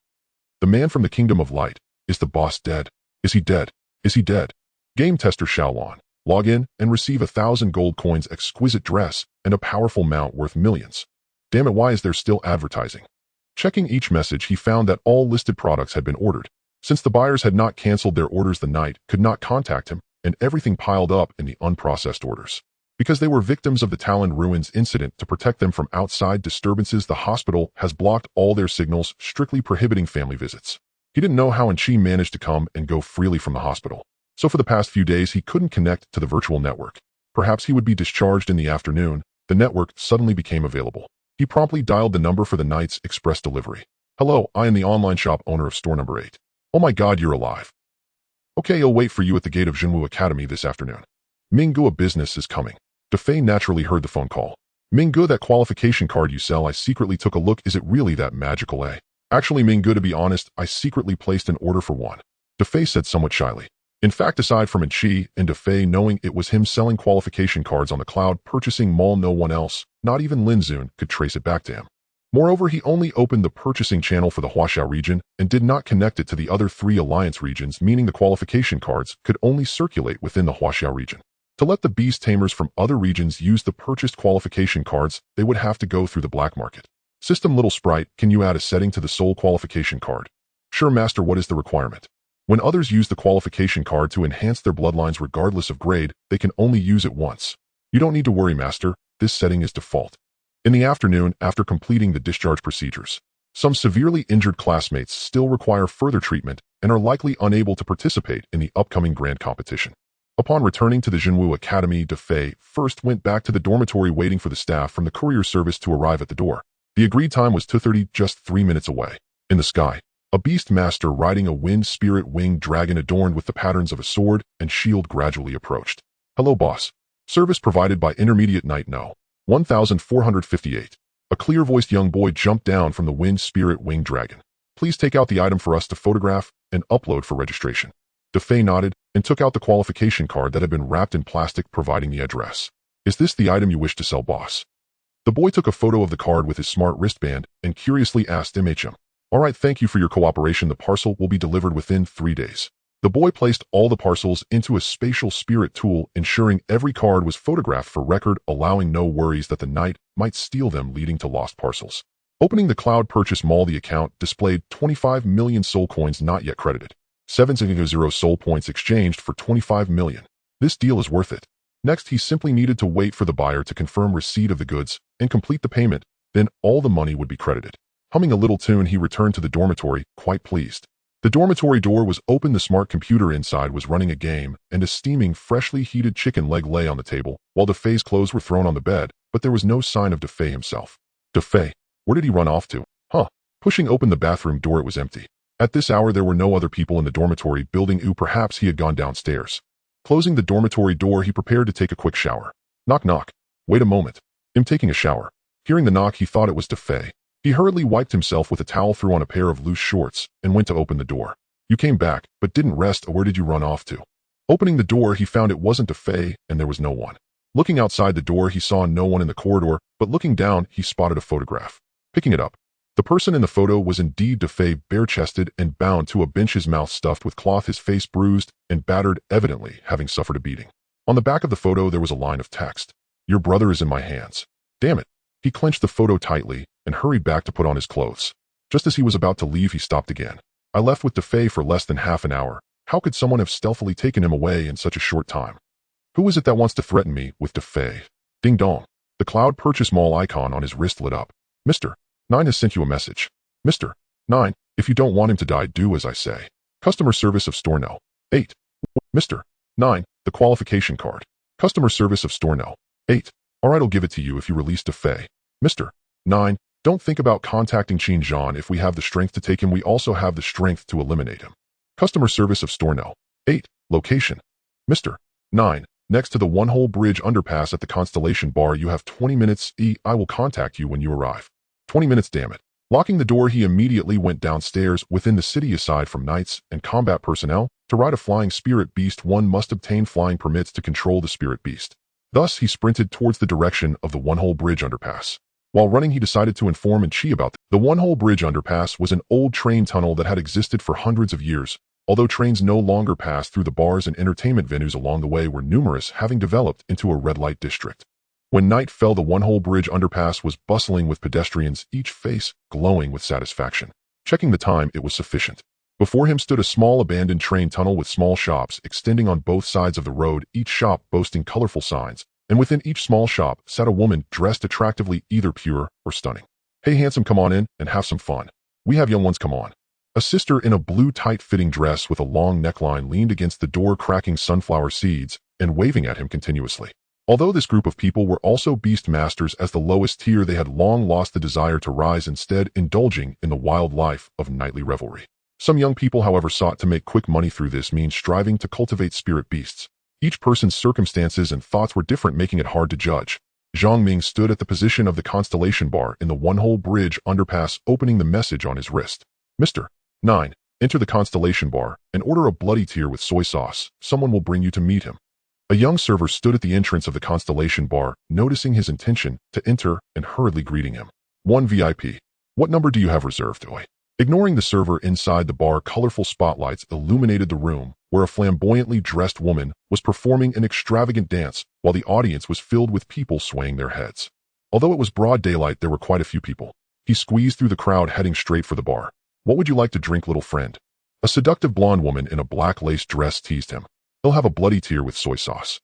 The man from the Kingdom of Light. Is the boss dead? Is he dead? Is he dead? Game tester Shaolon. Log in and receive 1,000 gold coins, exquisite dress, and a powerful mount worth millions. Damn it, why is there still advertising? Checking each message, he found that all listed products had been ordered. Since the buyers had not canceled their orders, the knight could not contact him, and everything piled up in the unprocessed orders. Because they were victims of the Talon Ruins incident, to protect them from outside disturbances, the hospital has blocked all their signals, strictly prohibiting family visits. He didn't know how Chi managed to come and go freely from the hospital. So for the past few days, he couldn't connect to the virtual network. Perhaps he would be discharged in the afternoon. The network suddenly became available. He promptly dialed the number for the night's express delivery. Hello, I am the online shop owner of store number 8. Oh my god, you're alive. Okay, I'll wait for you at the gate of Jinwu Academy this afternoon. Minggu, a business is coming. Defei naturally heard the phone call. Minggu, that qualification card you sell, I secretly took a look. Is it really that magical, eh? Actually, Minggu, to be honest, I secretly placed an order for one. Defei said somewhat shyly. In fact, aside from Chi and Defei knowing it was him selling qualification cards on the cloud purchasing mall, no one else, not even Lin Zun, could trace it back to him. Moreover, he only opened the purchasing channel for the Huaxiao region and did not connect it to the other 3 alliance regions, meaning the qualification cards could only circulate within the Huaxiao region. To let the Beast Tamers from other regions use the purchased qualification cards, they would have to go through the black market. System Little Sprite, can you add a setting to the Soul qualification card? Sure, Master, what is the requirement? When others use the qualification card to enhance their bloodlines regardless of grade, they can only use it once. You don't need to worry, Master, this setting is default. In the afternoon, after completing the discharge procedures, some severely injured classmates still require further treatment and are likely unable to participate in the upcoming grand competition. Upon returning to the Jinwu Academy, Defei first went back to the dormitory waiting for the staff from the courier service to arrive at the door. The agreed time was 2:30, just 3 minutes away. In the sky, a beast master riding a wind spirit winged dragon adorned with the patterns of a sword and shield gradually approached. Hello, boss. Service provided by Intermediate Knight No. 1458. A clear-voiced young boy jumped down from the wind spirit winged dragon. Please take out the item for us to photograph and upload for registration. Defei nodded and took out the qualification card that had been wrapped in plastic, providing the address. Is this the item you wish to sell, boss? The boy took a photo of the card with his smart wristband and curiously asked MHM. All right, thank you for your cooperation. The parcel will be delivered within 3 days. The boy placed all the parcels into a spatial spirit tool, ensuring every card was photographed for record, allowing no worries that the knight might steal them, leading to lost parcels. Opening the cloud purchase mall, the account displayed 25 million soul coins not yet credited. 700 soul points exchanged for 25 million. This deal is worth it. Next, he simply needed to wait for the buyer to confirm receipt of the goods and complete the payment, then all the money would be credited. Humming a little tune, he returned to the dormitory, quite pleased. The dormitory door was open, the smart computer inside was running a game, and a steaming, freshly heated chicken leg lay on the table, while Defei's clothes were thrown on the bed, but there was no sign of Defei himself. Defei, where did he run off to? Pushing open the bathroom door, it was empty. At this hour, there were no other people in the dormitory building. Perhaps he had gone downstairs. Closing the dormitory door, he prepared to take a quick shower. Knock, knock. Wait a moment. I'm taking a shower. Hearing the knock, he thought it was Defei. He hurriedly wiped himself with a towel, threw on a pair of loose shorts, and went to open the door. You came back, but didn't rest. Where did you run off to? Opening the door, he found it wasn't Defei, and there was no one. Looking outside the door, he saw no one in the corridor, but looking down, he spotted a photograph. Picking it up, the person in the photo was indeed Defei, bare-chested and bound to a bench, his mouth stuffed with cloth, his face bruised and battered, evidently having suffered a beating. On the back of the photo, there was a line of text. Your brother is in my hands. Damn it. He clenched the photo tightly and hurried back to put on his clothes. Just as he was about to leave, he stopped again. I left with Defei for less than half an hour. How could someone have stealthily taken him away in such a short time? Who is it that wants to threaten me with Defei? Ding dong. The cloud purchase mall icon on his wrist lit up. Mr. 9 has sent you a message. Mr. 9, if you don't want him to die, do as I say. Customer service of store no. 8. Mr. 9, the qualification card. Customer service of store no. 8. Alright, I'll give it to you if you release Defei. Mr. 9, don't think about contacting Qin Zhan. If we have the strength to take him, we also have the strength to eliminate him. Customer service of store no. 8. Location. Mr. 9, next to the one-hole bridge underpass at the Constellation Bar. You have 20 minutes. I will contact you when you arrive. 20 minutes, damn it. Locking the door, he immediately went downstairs. Within the city, aside from knights and combat personnel, to ride a flying spirit beast, one must obtain flying permits to control the spirit beast. Thus, he sprinted towards the direction of the one-hole bridge underpass. While running, he decided to inform Chi about the one-hole bridge underpass was an old train tunnel that had existed for hundreds of years. Although trains no longer passed through, the bars and entertainment venues along the way were numerous, having developed into a red light district. When night fell, the one-hole bridge underpass was bustling with pedestrians, each face glowing with satisfaction. Checking the time, it was sufficient. Before him stood a small abandoned train tunnel with small shops extending on both sides of the road, each shop boasting colorful signs, and within each small shop sat a woman dressed attractively, either pure or stunning. "Hey handsome, come on in and have some fun. We have young ones, come on." A sister in a blue tight-fitting dress with a long neckline leaned against the door cracking sunflower seeds and waving at him continuously. Although this group of people were also beast masters as the lowest tier, they had long lost the desire to rise, instead indulging in the wild life of nightly revelry. Some young people, however, sought to make quick money through this means, striving to cultivate spirit beasts. Each person's circumstances and thoughts were different, making it hard to judge. Zhang Ming stood at the position of the Constellation Bar in the one-hole bridge underpass, opening the message on his wrist. "Mr. 9, enter the Constellation Bar and order a bloody tear with soy sauce. Someone will bring you to meet him." A young server stood at the entrance of the Constellation Bar, noticing his intention to enter and hurriedly greeting him. "1 VIP. What number do you have reserved?" Oi. Ignoring the server inside the bar, colorful spotlights illuminated the room, where a flamboyantly dressed woman was performing an extravagant dance, while the audience was filled with people swaying their heads. Although it was broad daylight, there were quite a few people. He squeezed through the crowd, heading straight for the bar. "What would you like to drink, little friend?" A seductive blonde woman in a black lace dress teased him. "He'll have a bloody tear with soy sauce."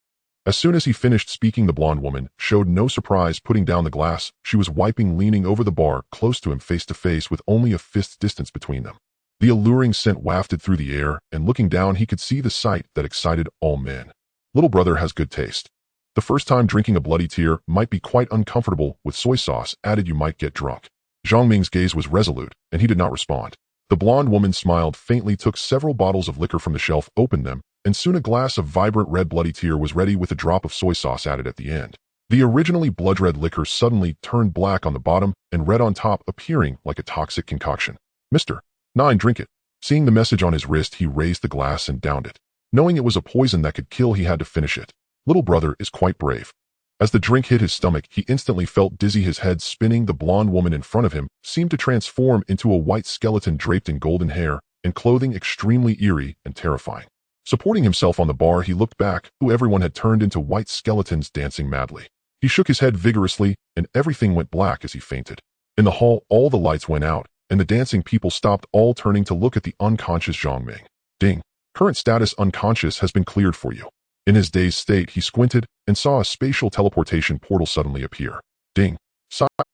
As soon as he finished speaking, the blonde woman showed no surprise, putting down the glass she was wiping, leaning over the bar close to him, face to face with only a fist's distance between them. The alluring scent wafted through the air, and looking down he could see the sight that excited all men. Little brother has good taste. The first time drinking a bloody tear might be quite uncomfortable. With soy sauce added, you might get drunk. Zhang Ming's gaze was resolute, and he did not respond. The blonde woman smiled faintly, took several bottles of liquor from the shelf, opened them, and soon a glass of vibrant red bloody tear was ready, with a drop of soy sauce added at the end. The originally blood-red liquor suddenly turned black on the bottom and red on top, appearing like a toxic concoction. "Mr. 9, drink it." Seeing the message on his wrist, he raised the glass and downed it. Knowing it was a poison that could kill, he had to finish it. Little brother is quite brave. As the drink hit his stomach, he instantly felt dizzy, his head spinning. The blonde woman in front of him seemed to transform into a white skeleton draped in golden hair and clothing extremely eerie and terrifying. Supporting himself on the bar, he looked back, who everyone had turned into white skeletons dancing madly. He shook his head vigorously, and everything went black as he fainted. In the hall, all the lights went out, and the dancing people stopped, all turning to look at the unconscious Zhang Ming. "Ding. Current status unconscious has been cleared for you." In his dazed state, he squinted and saw a spatial teleportation portal suddenly appear. "Ding.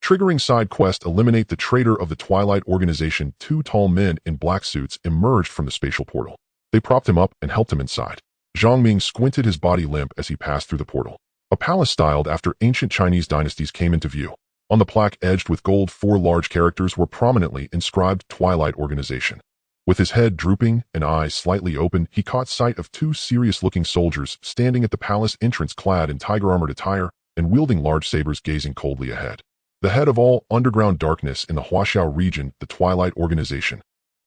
Triggering side quest, eliminate the traitor of the Twilight Organization." Two tall men in black suits emerged from the spatial portal. They propped him up and helped him inside. Zhang Ming squinted, his body limp as he passed through the portal. A palace styled after ancient Chinese dynasties came into view. On the plaque edged with gold, 4 large characters were prominently inscribed: Twilight Organization. With his head drooping and eyes slightly open, he caught sight of 2 serious-looking soldiers standing at the palace entrance, clad in tiger-armored attire and wielding large sabers, gazing coldly ahead. The head of all underground darkness in the Huaxiao region, the Twilight Organization.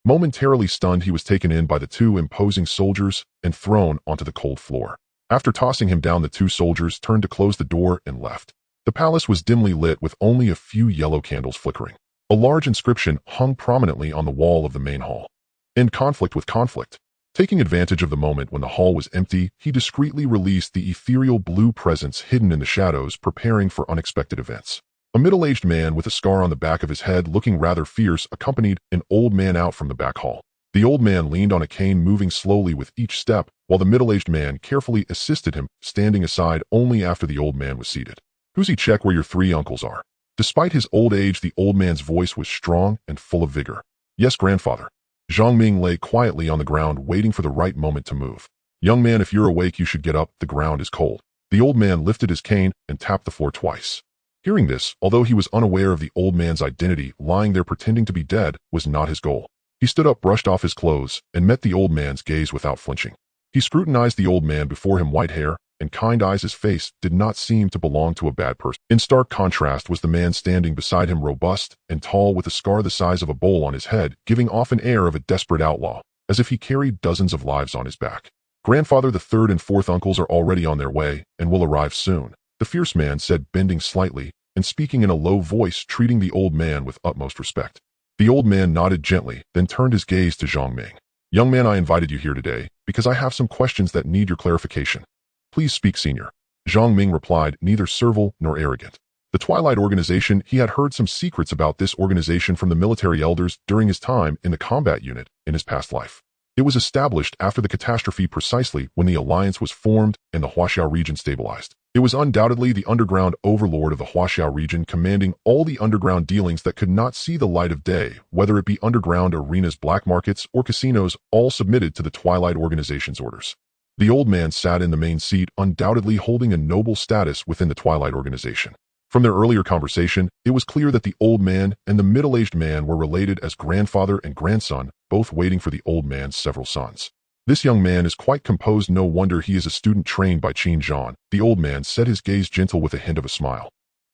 Momentarily stunned, he was taken in by the 2 imposing soldiers and thrown onto the cold floor. After tossing him down, the 2 soldiers turned to close the door and left. The palace was dimly lit with only a few yellow candles flickering. A large inscription hung prominently on the wall of the main hall. "End conflict with conflict." Taking advantage of the moment when the hall was empty, he discreetly released the ethereal blue presence hidden in the shadows, preparing for unexpected events. A middle-aged man with a scar on the back of his head, looking rather fierce, accompanied an old man out from the back hall. The old man leaned on a cane, moving slowly with each step, while the middle-aged man carefully assisted him, standing aside only after the old man was seated. "Who's he? Check where your 3 uncles are." Despite his old age, the old man's voice was strong and full of vigor. "Yes, grandfather." Zhang Ming lay quietly on the ground, waiting for the right moment to move. "Young man, if you're awake, you should get up. The ground is cold." The old man lifted his cane and tapped the floor twice. Hearing this, although he was unaware of the old man's identity, lying there pretending to be dead was not his goal. He stood up, brushed off his clothes, and met the old man's gaze without flinching. He scrutinized the old man before him, white hair and kind eyes. His face did not seem to belong to a bad person. In stark contrast was the man standing beside him, robust and tall, with a scar the size of a bowl on his head, giving off an air of a desperate outlaw, as if he carried dozens of lives on his back. "Grandfather, the 3rd and 4th uncles are already on their way and will arrive soon," the fierce man said, bending slightly and speaking in a low voice, treating the old man with utmost respect. The old man nodded gently, then turned his gaze to Zhang Ming. "Young man, I invited you here today because I have some questions that need your clarification." "Please speak, senior." Zhang Ming replied, neither servile nor arrogant. The Twilight Organization, he had heard some secrets about this organization from the military elders during his time in the combat unit in his past life. It was established after the catastrophe precisely when the alliance was formed and the Huaxiao region stabilized. It was undoubtedly the underground overlord of the Huaxiao region commanding all the underground dealings that could not see the light of day, whether it be underground arenas, black markets, or casinos, all submitted to the Twilight Organization's orders. The old man sat in the main seat, undoubtedly holding a noble status within the Twilight Organization. From their earlier conversation, it was clear that the old man and the middle-aged man were related as grandfather and grandson, both waiting for the old man's several sons. This young man is quite composed, no wonder he is a student trained by Qin Zhan. The old man set his gaze gentle with a hint of a smile.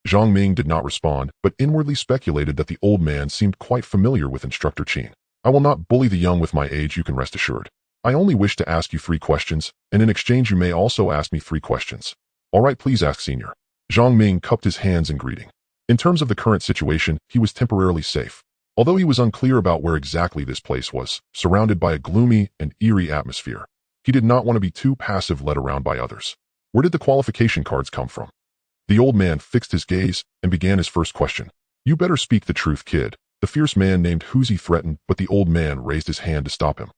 Zhang Ming did not respond, but inwardly speculated that the old man seemed quite familiar with Instructor Qin. I will not bully the young with my age, you can rest assured. I only wish to ask you 3 questions, and in exchange you may also ask me 3 questions. All right, please ask, Senior. Zhang Ming cupped his hands in greeting. In terms of the current situation, he was temporarily safe. Although he was unclear about where exactly this place was, surrounded by a gloomy and eerie atmosphere, he did not want to be too passive led around by others. Where did the qualification cards come from? The old man fixed his gaze and began his first question. You better speak the truth, kid. The fierce man named Huzi threatened, but the old man raised his hand to stop him.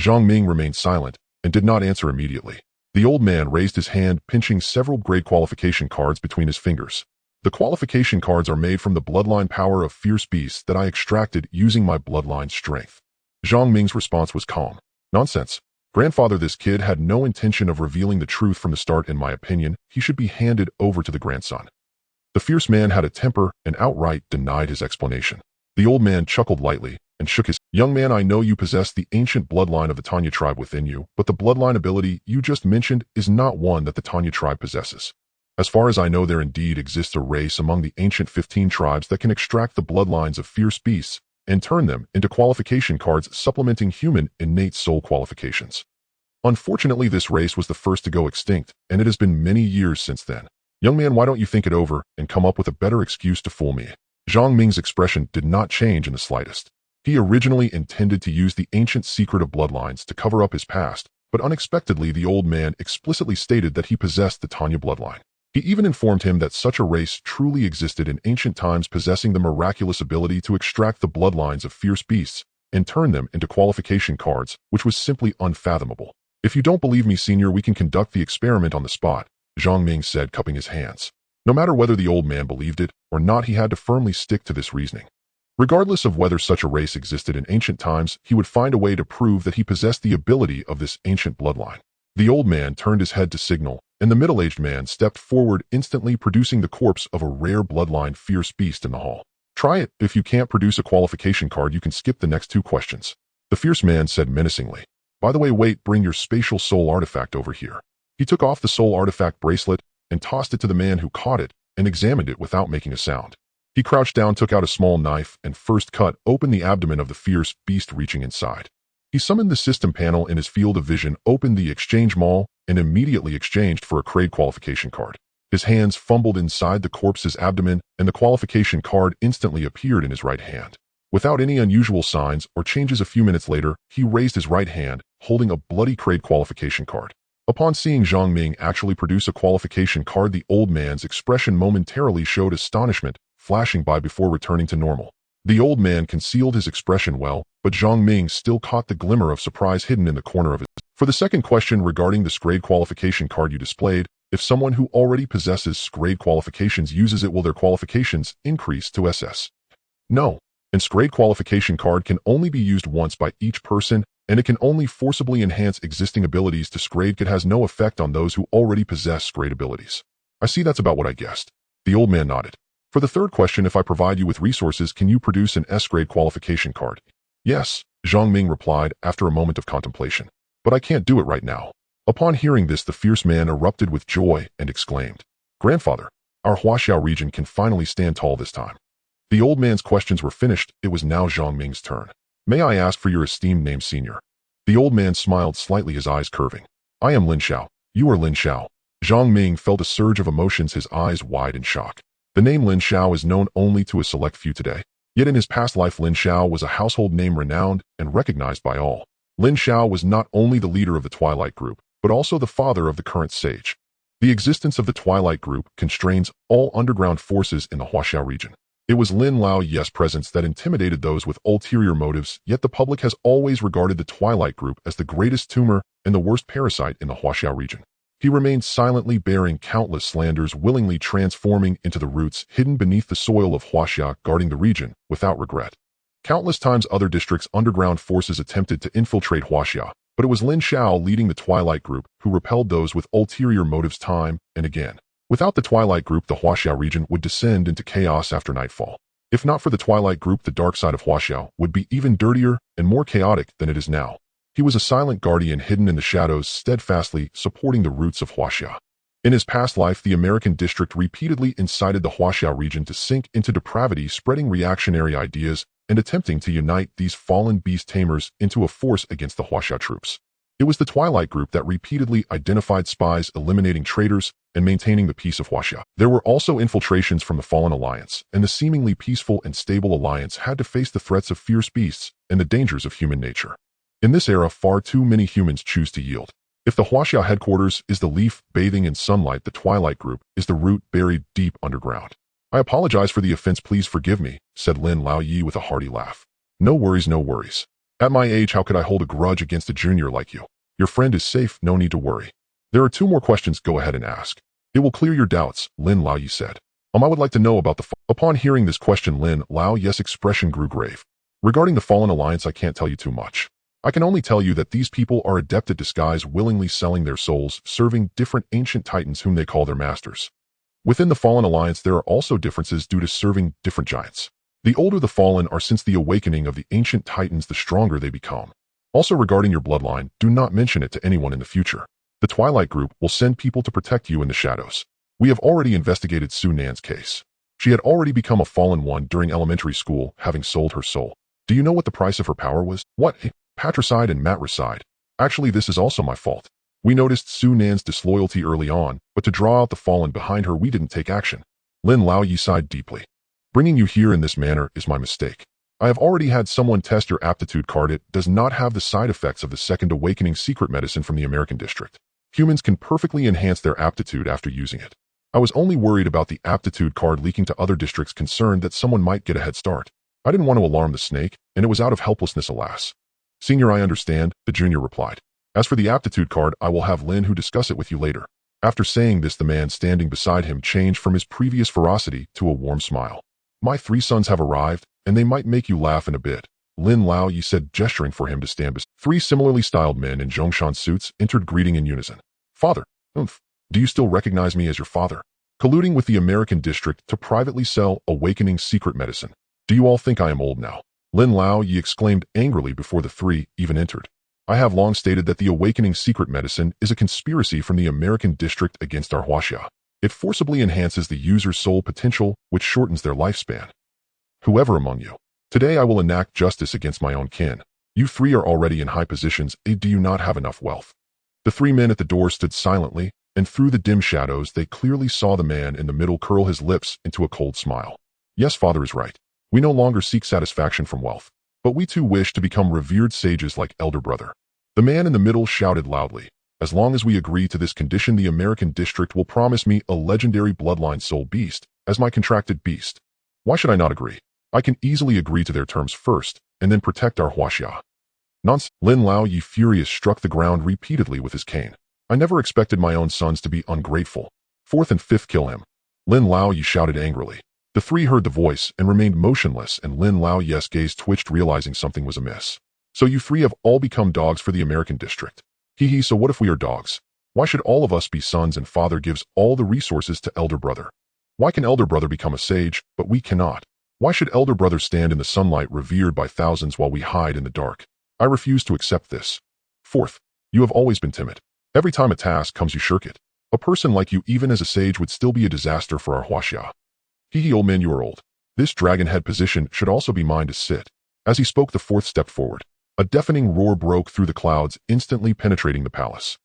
Zhang Ming remained silent and did not answer immediately. The old man raised his hand, pinching several grade qualification cards between his fingers. The qualification cards are made from the bloodline power of fierce beasts that I extracted using my bloodline strength. Zhang Ming's response was calm. Nonsense. Grandfather, this kid had no intention of revealing the truth from the start. In my opinion, he should be handed over to the grandson. The fierce man had a temper and outright denied his explanation. The old man chuckled lightly and shook his head. Young man, I know you possess the ancient bloodline of the Tanya tribe within you, but the bloodline ability you just mentioned is not one that the Tanya tribe possesses. As far as I know, there indeed exists a race among the ancient 15 tribes that can extract the bloodlines of fierce beasts and turn them into qualification cards supplementing human innate soul qualifications. Unfortunately, this race was the first to go extinct, and it has been many years since then. Young man, why don't you think it over and come up with a better excuse to fool me? Zhang Ming's expression did not change in the slightest. He originally intended to use the ancient secret of bloodlines to cover up his past, but unexpectedly the old man explicitly stated that he possessed the Tanya bloodline. He even informed him that such a race truly existed in ancient times, possessing the miraculous ability to extract the bloodlines of fierce beasts and turn them into qualification cards, which was simply unfathomable. If you don't believe me, Senior, we can conduct the experiment on the spot, Zhang Ming said, cupping his hands. No matter whether the old man believed it or not, he had to firmly stick to this reasoning. Regardless of whether such a race existed in ancient times, he would find a way to prove that he possessed the ability of this ancient bloodline. The old man turned his head to signal, and the middle-aged man stepped forward, instantly producing the corpse of a rare bloodline fierce beast in the hall. Try it. If you can't produce a qualification card, you can skip the next 2 questions. The fierce man said menacingly. By the way, wait, bring your spatial soul artifact over here. He took off the soul artifact bracelet and tossed it to the man, who caught it and examined it without making a sound. He crouched down, took out a small knife, and first cut open the abdomen of the fierce beast, reaching inside. He summoned the system panel in his field of vision, opened the exchange mall, and immediately exchanged for a grade qualification card. His hands fumbled inside the corpse's abdomen, and the qualification card instantly appeared in his right hand. Without any unusual signs or changes, a few minutes later, he raised his right hand, holding a bloody grade qualification card. Upon seeing Zhang Ming actually produce a qualification card, the old man's expression momentarily showed astonishment, flashing by before returning to normal. The old man concealed his expression well, but Zhang Ming still caught the glimmer of surprise hidden in the corner of his. For the second question regarding the grade qualification card you displayed, if someone who already possesses grade qualifications uses it, will their qualifications increase to SS? No. An grade qualification card can only be used once by each person, and it can only forcibly enhance existing abilities to grade. It has no effect on those who already possess grade abilities. I see, that's about what I guessed. The old man nodded. For the third question, if I provide you with resources, can you produce an S-grade qualification card? Yes, Zhang Ming replied after a moment of contemplation. But I can't do it right now. Upon hearing this, the fierce man erupted with joy and exclaimed, Grandfather, our Huaxiao region can finally stand tall this time. The old man's questions were finished. It was now Zhang Ming's turn. May I ask for your esteemed name, Senior? The old man smiled slightly, his eyes curving. I am Lin Xiao. You are Lin Xiao. Zhang Ming felt a surge of emotions, his eyes wide in shock. The name Lin Xiao is known only to a select few today. Yet in his past life, Lin Xiao was a household name, renowned and recognized by all. Lin Xiao was not only the leader of the Twilight Group, but also the father of the current sage. The existence of the Twilight Group constrains all underground forces in the Huaxiao region. It was Lin Lao Ye's presence that intimidated those with ulterior motives, yet the public has always regarded the Twilight Group as the greatest tumor and the worst parasite in the Huaxia region. He remained silently bearing countless slanders, willingly transforming into the roots hidden beneath the soil of Huaxia, guarding the region without regret. Countless times other districts' underground forces attempted to infiltrate Huaxia, but it was Lin Xiao leading the Twilight Group who repelled those with ulterior motives time and again. Without the Twilight Group, the Huaxia region would descend into chaos after nightfall. If not for the Twilight Group, the dark side of Huaxia would be even dirtier and more chaotic than it is now. He was a silent guardian hidden in the shadows, steadfastly supporting the roots of Huaxia. In his past life, the American district repeatedly incited the Huaxia region to sink into depravity, spreading reactionary ideas and attempting to unite these fallen Beast Tamers into a force against the Huaxia troops. It was the Twilight Group that repeatedly identified spies, eliminating traitors, and maintaining the peace of Huaxia. There were also infiltrations from the Fallen Alliance, and the seemingly peaceful and stable alliance had to face the threats of fierce beasts and the dangers of human nature. In this era, far too many humans choose to yield. If the Huaxia headquarters is the leaf bathing in sunlight, the Twilight Group is the root buried deep underground. I apologize for the offense, please forgive me, said Lin Lao Yi with a hearty laugh. No worries, no worries. At my age, how could I hold a grudge against a junior like you? Your friend is safe, no need to worry. There are 2 more questions, go ahead and ask. It will clear your doubts, Lin Lao Yi said. I would like to know about the Upon hearing this question, Lin Lao Yi's expression grew grave. Regarding the Fallen Alliance, I can't tell you too much. I can only tell you that these people are adept at disguise, willingly selling their souls, serving different ancient titans whom they call their masters. Within the Fallen Alliance, there are also differences due to serving different giants. The older the Fallen are since the awakening of the ancient titans, the stronger they become. Also, regarding your bloodline, do not mention it to anyone in the future. The Twilight Group will send people to protect you in the shadows. We have already investigated Su Nan's case. She had already become a Fallen One during elementary school, having sold her soul. Do you know what the price of her power was? What? Patricide and matricide. Actually, this is also my fault. We noticed Su Nan's disloyalty early on, but to draw out the Fallen behind her, we didn't take action. Lin Lao Yi sighed deeply. Bringing you here in this manner is my mistake. I have already had someone test your aptitude card. It does not have the side effects of the Second Awakening secret medicine from the American district. Humans can perfectly enhance their aptitude after using it. I was only worried about the aptitude card leaking to other districts, concerned that someone might get a head start. I didn't want to alarm the snake, and it was out of helplessness, alas. Senior, I understand, the junior replied. As for the aptitude card, I will have Lin Hu discuss it with you later. After saying this, the man standing beside him changed from his previous ferocity to a warm smile. My 3 sons have arrived, and they might make you laugh in a bit, Lin Lao Yi said, gesturing for him to stand beside. 3 similarly styled men in Zhongshan suits entered, greeting in unison. Father, do you still recognize me as your father? Colluding with the American district to privately sell Awakening secret medicine. Do you all think I am old now? Lin Lao Yi exclaimed angrily before the 3 even entered. I have long stated that the Awakening secret medicine is a conspiracy from the American district against our Huaxia. It forcibly enhances the user's soul potential, which shortens their lifespan. Whoever among you. Today I will enact justice against my own kin. You 3 are already in high positions, do you not have enough wealth? The 3 men at the door stood silently, and through the dim shadows they clearly saw the man in the middle curl his lips into a cold smile. Yes, father is right. We no longer seek satisfaction from wealth, but we too wish to become revered sages like elder brother. The man in the middle shouted loudly. As long as we agree to this condition, the American district will promise me a legendary bloodline soul beast as my contracted beast. Why should I not agree? I can easily agree to their terms first, and then protect our Huaxia. Nonsense! Lin Lao Yi, furious, struck the ground repeatedly with his cane. I never expected my own sons to be ungrateful. 4th and 5th, kill him. Lin Lao Yi shouted angrily. The 3 heard the voice and remained motionless, and Lin Lao Yi's gaze twitched, realizing something was amiss. So you 3 have all become dogs for the American district. Hee, so what if we are dogs? Why should all of us be sons and father gives all the resources to elder brother? Why can elder brother become a sage, but we cannot? Why should elder brother stand in the sunlight revered by thousands while we hide in the dark? I refuse to accept this. 4th, you have always been timid. Every time a task comes, you shirk it. A person like you, even as a sage, would still be a disaster for our Huaxia. Hee, old man, you are old. This dragon head position should also be mine to sit. As he spoke, the 4th stepped forward. A deafening roar broke through the clouds, instantly penetrating the palace.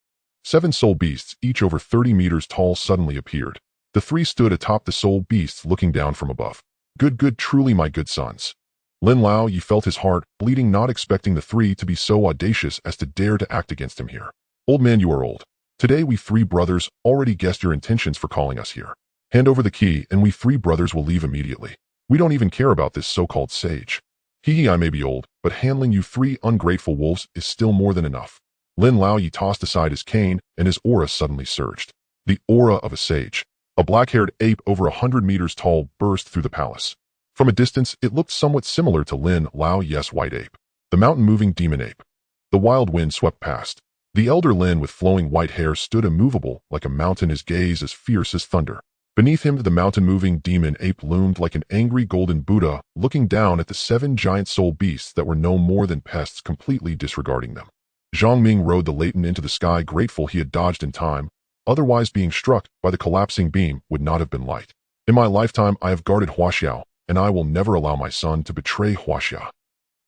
7 soul beasts, each over 30 meters tall, suddenly appeared. The 3 stood atop the soul beasts, looking down from above. Good, truly my good sons. Lin Lao Yi felt his heart bleeding, not expecting the 3 to be so audacious as to dare to act against him here. Old man, you are old. Today we 3 brothers already guessed your intentions for calling us here. Hand over the key, and we 3 brothers will leave immediately. We don't even care about this so-called sage. Hee I may be old, but handling you three ungrateful wolves is still more than enough. Lin Laoyi tossed aside his cane, and his aura suddenly surged. The aura of a sage. A black-haired ape over 100 meters tall burst through the palace. From a distance, it looked somewhat similar to Lin Laoyi's white ape, the mountain-moving demon ape. The wild wind swept past. The elder Lin with flowing white hair stood immovable like a mountain, his gaze as fierce as thunder. Beneath him, the mountain-moving demon ape loomed like an angry golden Buddha, looking down at the 7 giant soul beasts that were no more than pests, completely disregarding them. Zhang Ming rode the Leighton into the sky, grateful he had dodged in time. Otherwise, being struck by the collapsing beam would not have been light. In my lifetime, I have guarded Huaxiao, and I will never allow my son to betray Huaxia.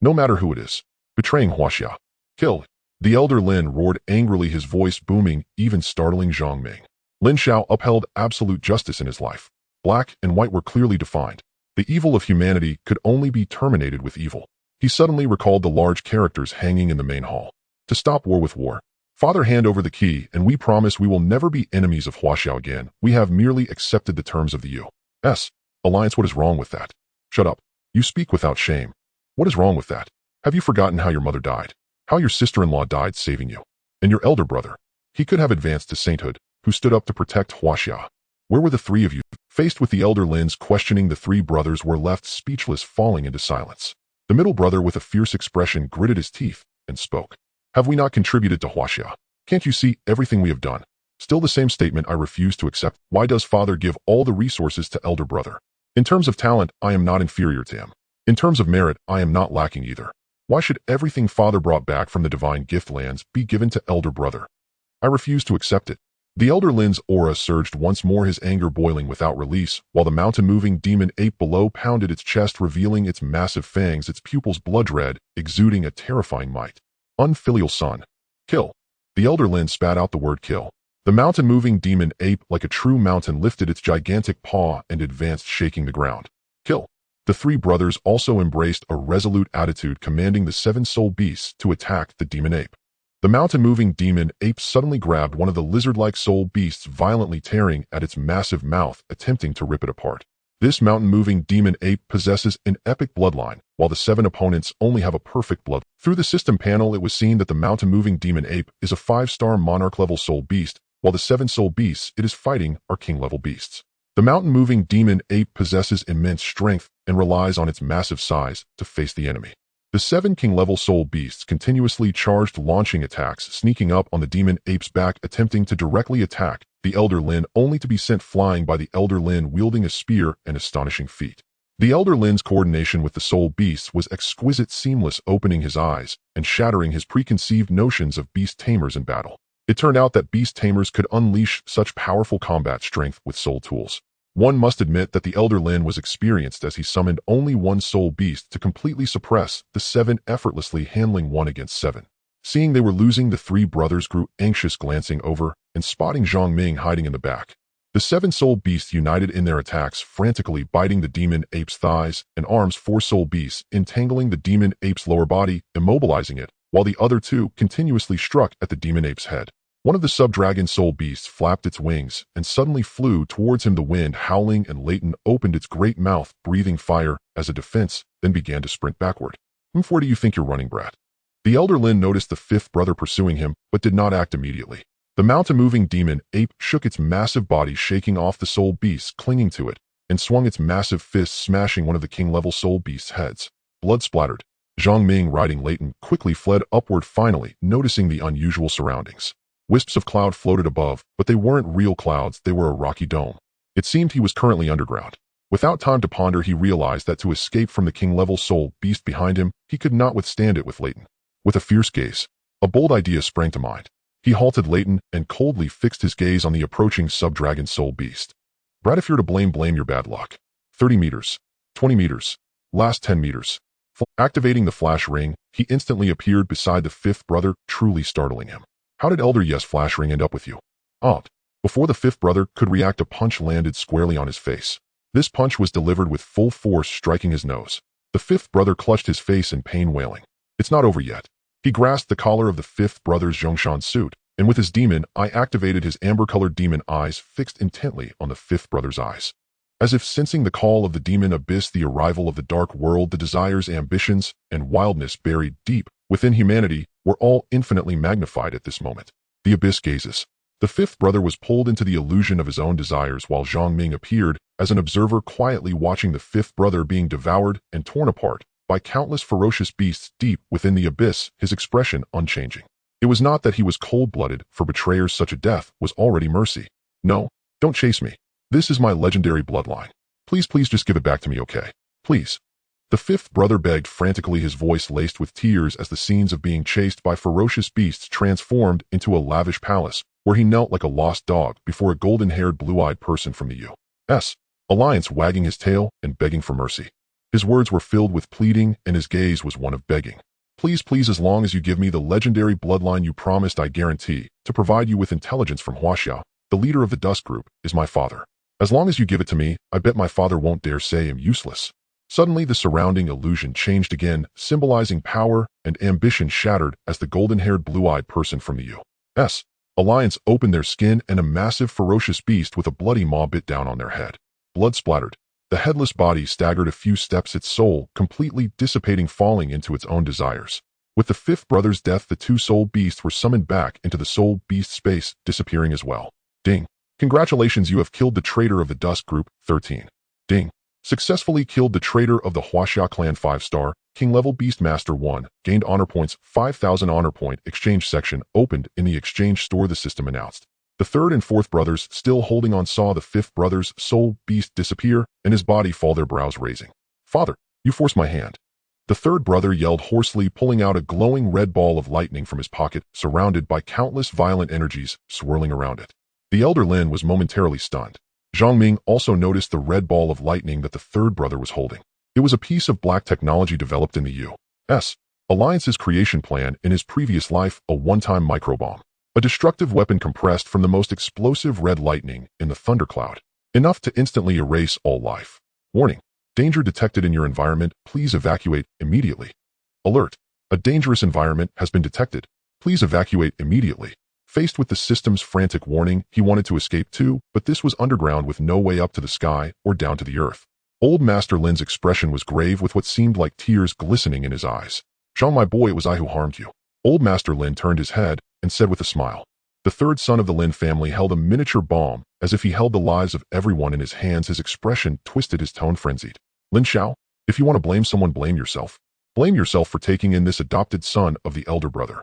No matter who it is, betraying Huaxia. Kill. The elder Lin roared angrily, his voice booming, even startling Zhang Ming. Lin Xiao upheld absolute justice in his life. Black and white were clearly defined. The evil of humanity could only be terminated with evil. He suddenly recalled the large characters hanging in the main hall. To stop war with war. Father, hand over the key, and we promise we will never be enemies of Huaxiao again. We have merely accepted the terms of the U.S. alliance. What is wrong with that? Shut up. You speak without shame. What is wrong with that? Have you forgotten how your mother died? How your sister-in-law died saving you? And your elder brother? He could have advanced to sainthood, who stood up to protect Huaxia. Where were the three of you? Faced with the elder Lin's questioning, the 3 brothers were left speechless, falling into silence. The middle brother, with a fierce expression, gritted his teeth and spoke. Have we not contributed to Huaxia? Can't you see everything we have done? Still the same statement I refuse to accept. Why does father give all the resources to elder brother? In terms of talent, I am not inferior to him. In terms of merit, I am not lacking either. Why should everything father brought back from the divine gift lands be given to elder brother? I refuse to accept it. The elder Lin's aura surged once more, his anger boiling without release, while the mountain-moving demon ape below pounded its chest, revealing its massive fangs, its pupils blood red, exuding a terrifying might. Unfilial son. Kill. The elder Lin spat out the word kill. The mountain-moving demon ape, like a true mountain, lifted its gigantic paw and advanced, shaking the ground. Kill. The 3 brothers also embraced a resolute attitude, commanding the 7 soul beasts to attack the demon ape. The mountain-moving demon ape suddenly grabbed one of the lizard-like soul beasts, violently tearing at its massive mouth, attempting to rip it apart. This mountain-moving demon ape possesses an epic bloodline, while the 7 opponents only have a perfect blood. Through the system panel, it was seen that the mountain-moving demon ape is a 5-star monarch-level soul beast, while the 7 soul beasts it is fighting are king-level beasts. The mountain-moving demon ape possesses immense strength and relies on its massive size to face the enemy. The 7 king-level soul beasts continuously charged, launching attacks, sneaking up on the demon ape's back, attempting to directly attack the elder Lin, only to be sent flying by the elder Lin wielding a spear, an astonishing feat. The elder Lin's coordination with the soul beasts was exquisite, seamless, opening his eyes and shattering his preconceived notions of beast tamers in battle. It turned out that beast tamers could unleash such powerful combat strength with soul tools. One must admit that the elder Lin was experienced, as he summoned only 1 soul beast to completely suppress the 7, effortlessly handling 1 against 7. Seeing they were losing, the 3 brothers grew anxious, glancing over and spotting Zhang Ming hiding in the back. The 7 soul beasts united in their attacks, frantically biting the demon ape's thighs and arms. 4 soul beasts entangling the demon ape's lower body, immobilizing it, while the other 2 continuously struck at the demon ape's head. One of the sub-dragon soul beasts flapped its wings and suddenly flew towards him, the wind howling, and Leighton opened its great mouth, breathing fire as a defense, then began to sprint backward. Where do you think you're running, brat? The elder Lin noticed the 5th brother pursuing him, but did not act immediately. The mountain-moving demon ape shook its massive body, shaking off the soul beasts clinging to it, and swung its massive fist, smashing one of the king-level soul beasts' heads. Blood splattered. Zhang Ming, riding Leighton, quickly fled upward, finally noticing the unusual surroundings. Wisps of cloud floated above, but they weren't real clouds, they were a rocky dome. It seemed he was currently underground. Without time to ponder, he realized that to escape from the king-level soul beast behind him, he could not withstand it with Leighton. With a fierce gaze, a bold idea sprang to mind. He halted Leighton and coldly fixed his gaze on the approaching sub-dragon soul beast. Brat, if you're to blame your bad luck. 30 meters. 20 meters. Last 10 meters. Activating the flash ring, he instantly appeared beside the 5th brother, truly startling him. How did Elder Yes flash ring end up with you? Before the 5th brother could react, a punch landed squarely on his face. This punch was delivered with full force, striking his nose. The 5th brother clutched his face in pain, wailing. It's not over yet. He grasped the collar of the 5th brother's Zhongshan suit, and with his demon eye activated, his amber-colored demon eyes fixed intently on the 5th brother's eyes. As if sensing the call of the demon abyss, the arrival of the dark world, the desires, ambitions, and wildness buried deep within humanity were all infinitely magnified at this moment. The abyss gazes. The fifth brother was pulled into the illusion of his own desires while Zhang Ming appeared as an observer, quietly watching the fifth brother being devoured and torn apart by countless ferocious beasts deep within the abyss, his expression unchanging. It was not that he was cold-blooded, for betrayers such a death was already mercy. No, don't chase me. This is my legendary bloodline. Please just give it back to me, okay? Please. The fifth brother begged frantically, his voice laced with tears as the scenes of being chased by ferocious beasts transformed into a lavish palace, where he knelt like a lost dog before a golden-haired, blue-eyed person from the U.S. Alliance, wagging his tail and begging for mercy. His words were filled with pleading, and his gaze was one of begging. Please, as long as you give me the legendary bloodline you promised, I guarantee to provide you with intelligence from Huaxia, the leader of the Dust Group, is my father. As long as you give it to me, I bet my father won't dare say I'm useless. Suddenly, the surrounding illusion changed again, symbolizing power and ambition shattered as the golden-haired, blue-eyed person from the U.S. Alliance opened their skin, and a massive, ferocious beast with a bloody maw bit down on their head. Blood splattered. The headless body staggered a few steps, its soul completely dissipating, falling into its own desires. With the fifth brother's death, the two soul beasts were summoned back into the soul beast space, disappearing as well. Ding. Congratulations, you have killed the traitor of the Dust Group. 13. Ding. Successfully killed the traitor of the Huaxia clan. 5-star, king-level Beastmaster 1, gained honor points, 5,000 honor point. Exchange section opened in the exchange store, the system announced. The third and fourth brothers, still holding on, saw the fifth brother's soul beast disappear and his body fall, their brows raising. Father, you forced my hand. The third brother yelled hoarsely, pulling out a glowing red ball of lightning from his pocket, surrounded by countless violent energies swirling around it. The elder Lin was momentarily stunned. Zhang Ming also noticed the red ball of lightning that the third brother was holding. It was a piece of black technology developed in the U.S. Alliance's creation plan in his previous life, a one-time microbomb. A destructive weapon compressed from the most explosive red lightning in the thundercloud. Enough to instantly erase all life. Warning. Danger detected in your environment. Please evacuate immediately. Alert. A dangerous environment has been detected. Please evacuate immediately. Faced with the system's frantic warning, he wanted to escape too, but this was underground with no way up to the sky or down to the earth. Old Master Lin's expression was grave, with what seemed like tears glistening in his eyes. Zhang, my boy, it was I who harmed you. Old Master Lin turned his head and said with a smile. The third son of the Lin family held a miniature bomb, as if he held the lives of everyone in his hands. His expression twisted, his tone frenzied. Lin Xiao, if you want to blame someone, blame yourself. Blame yourself for taking in this adopted son of the elder brother.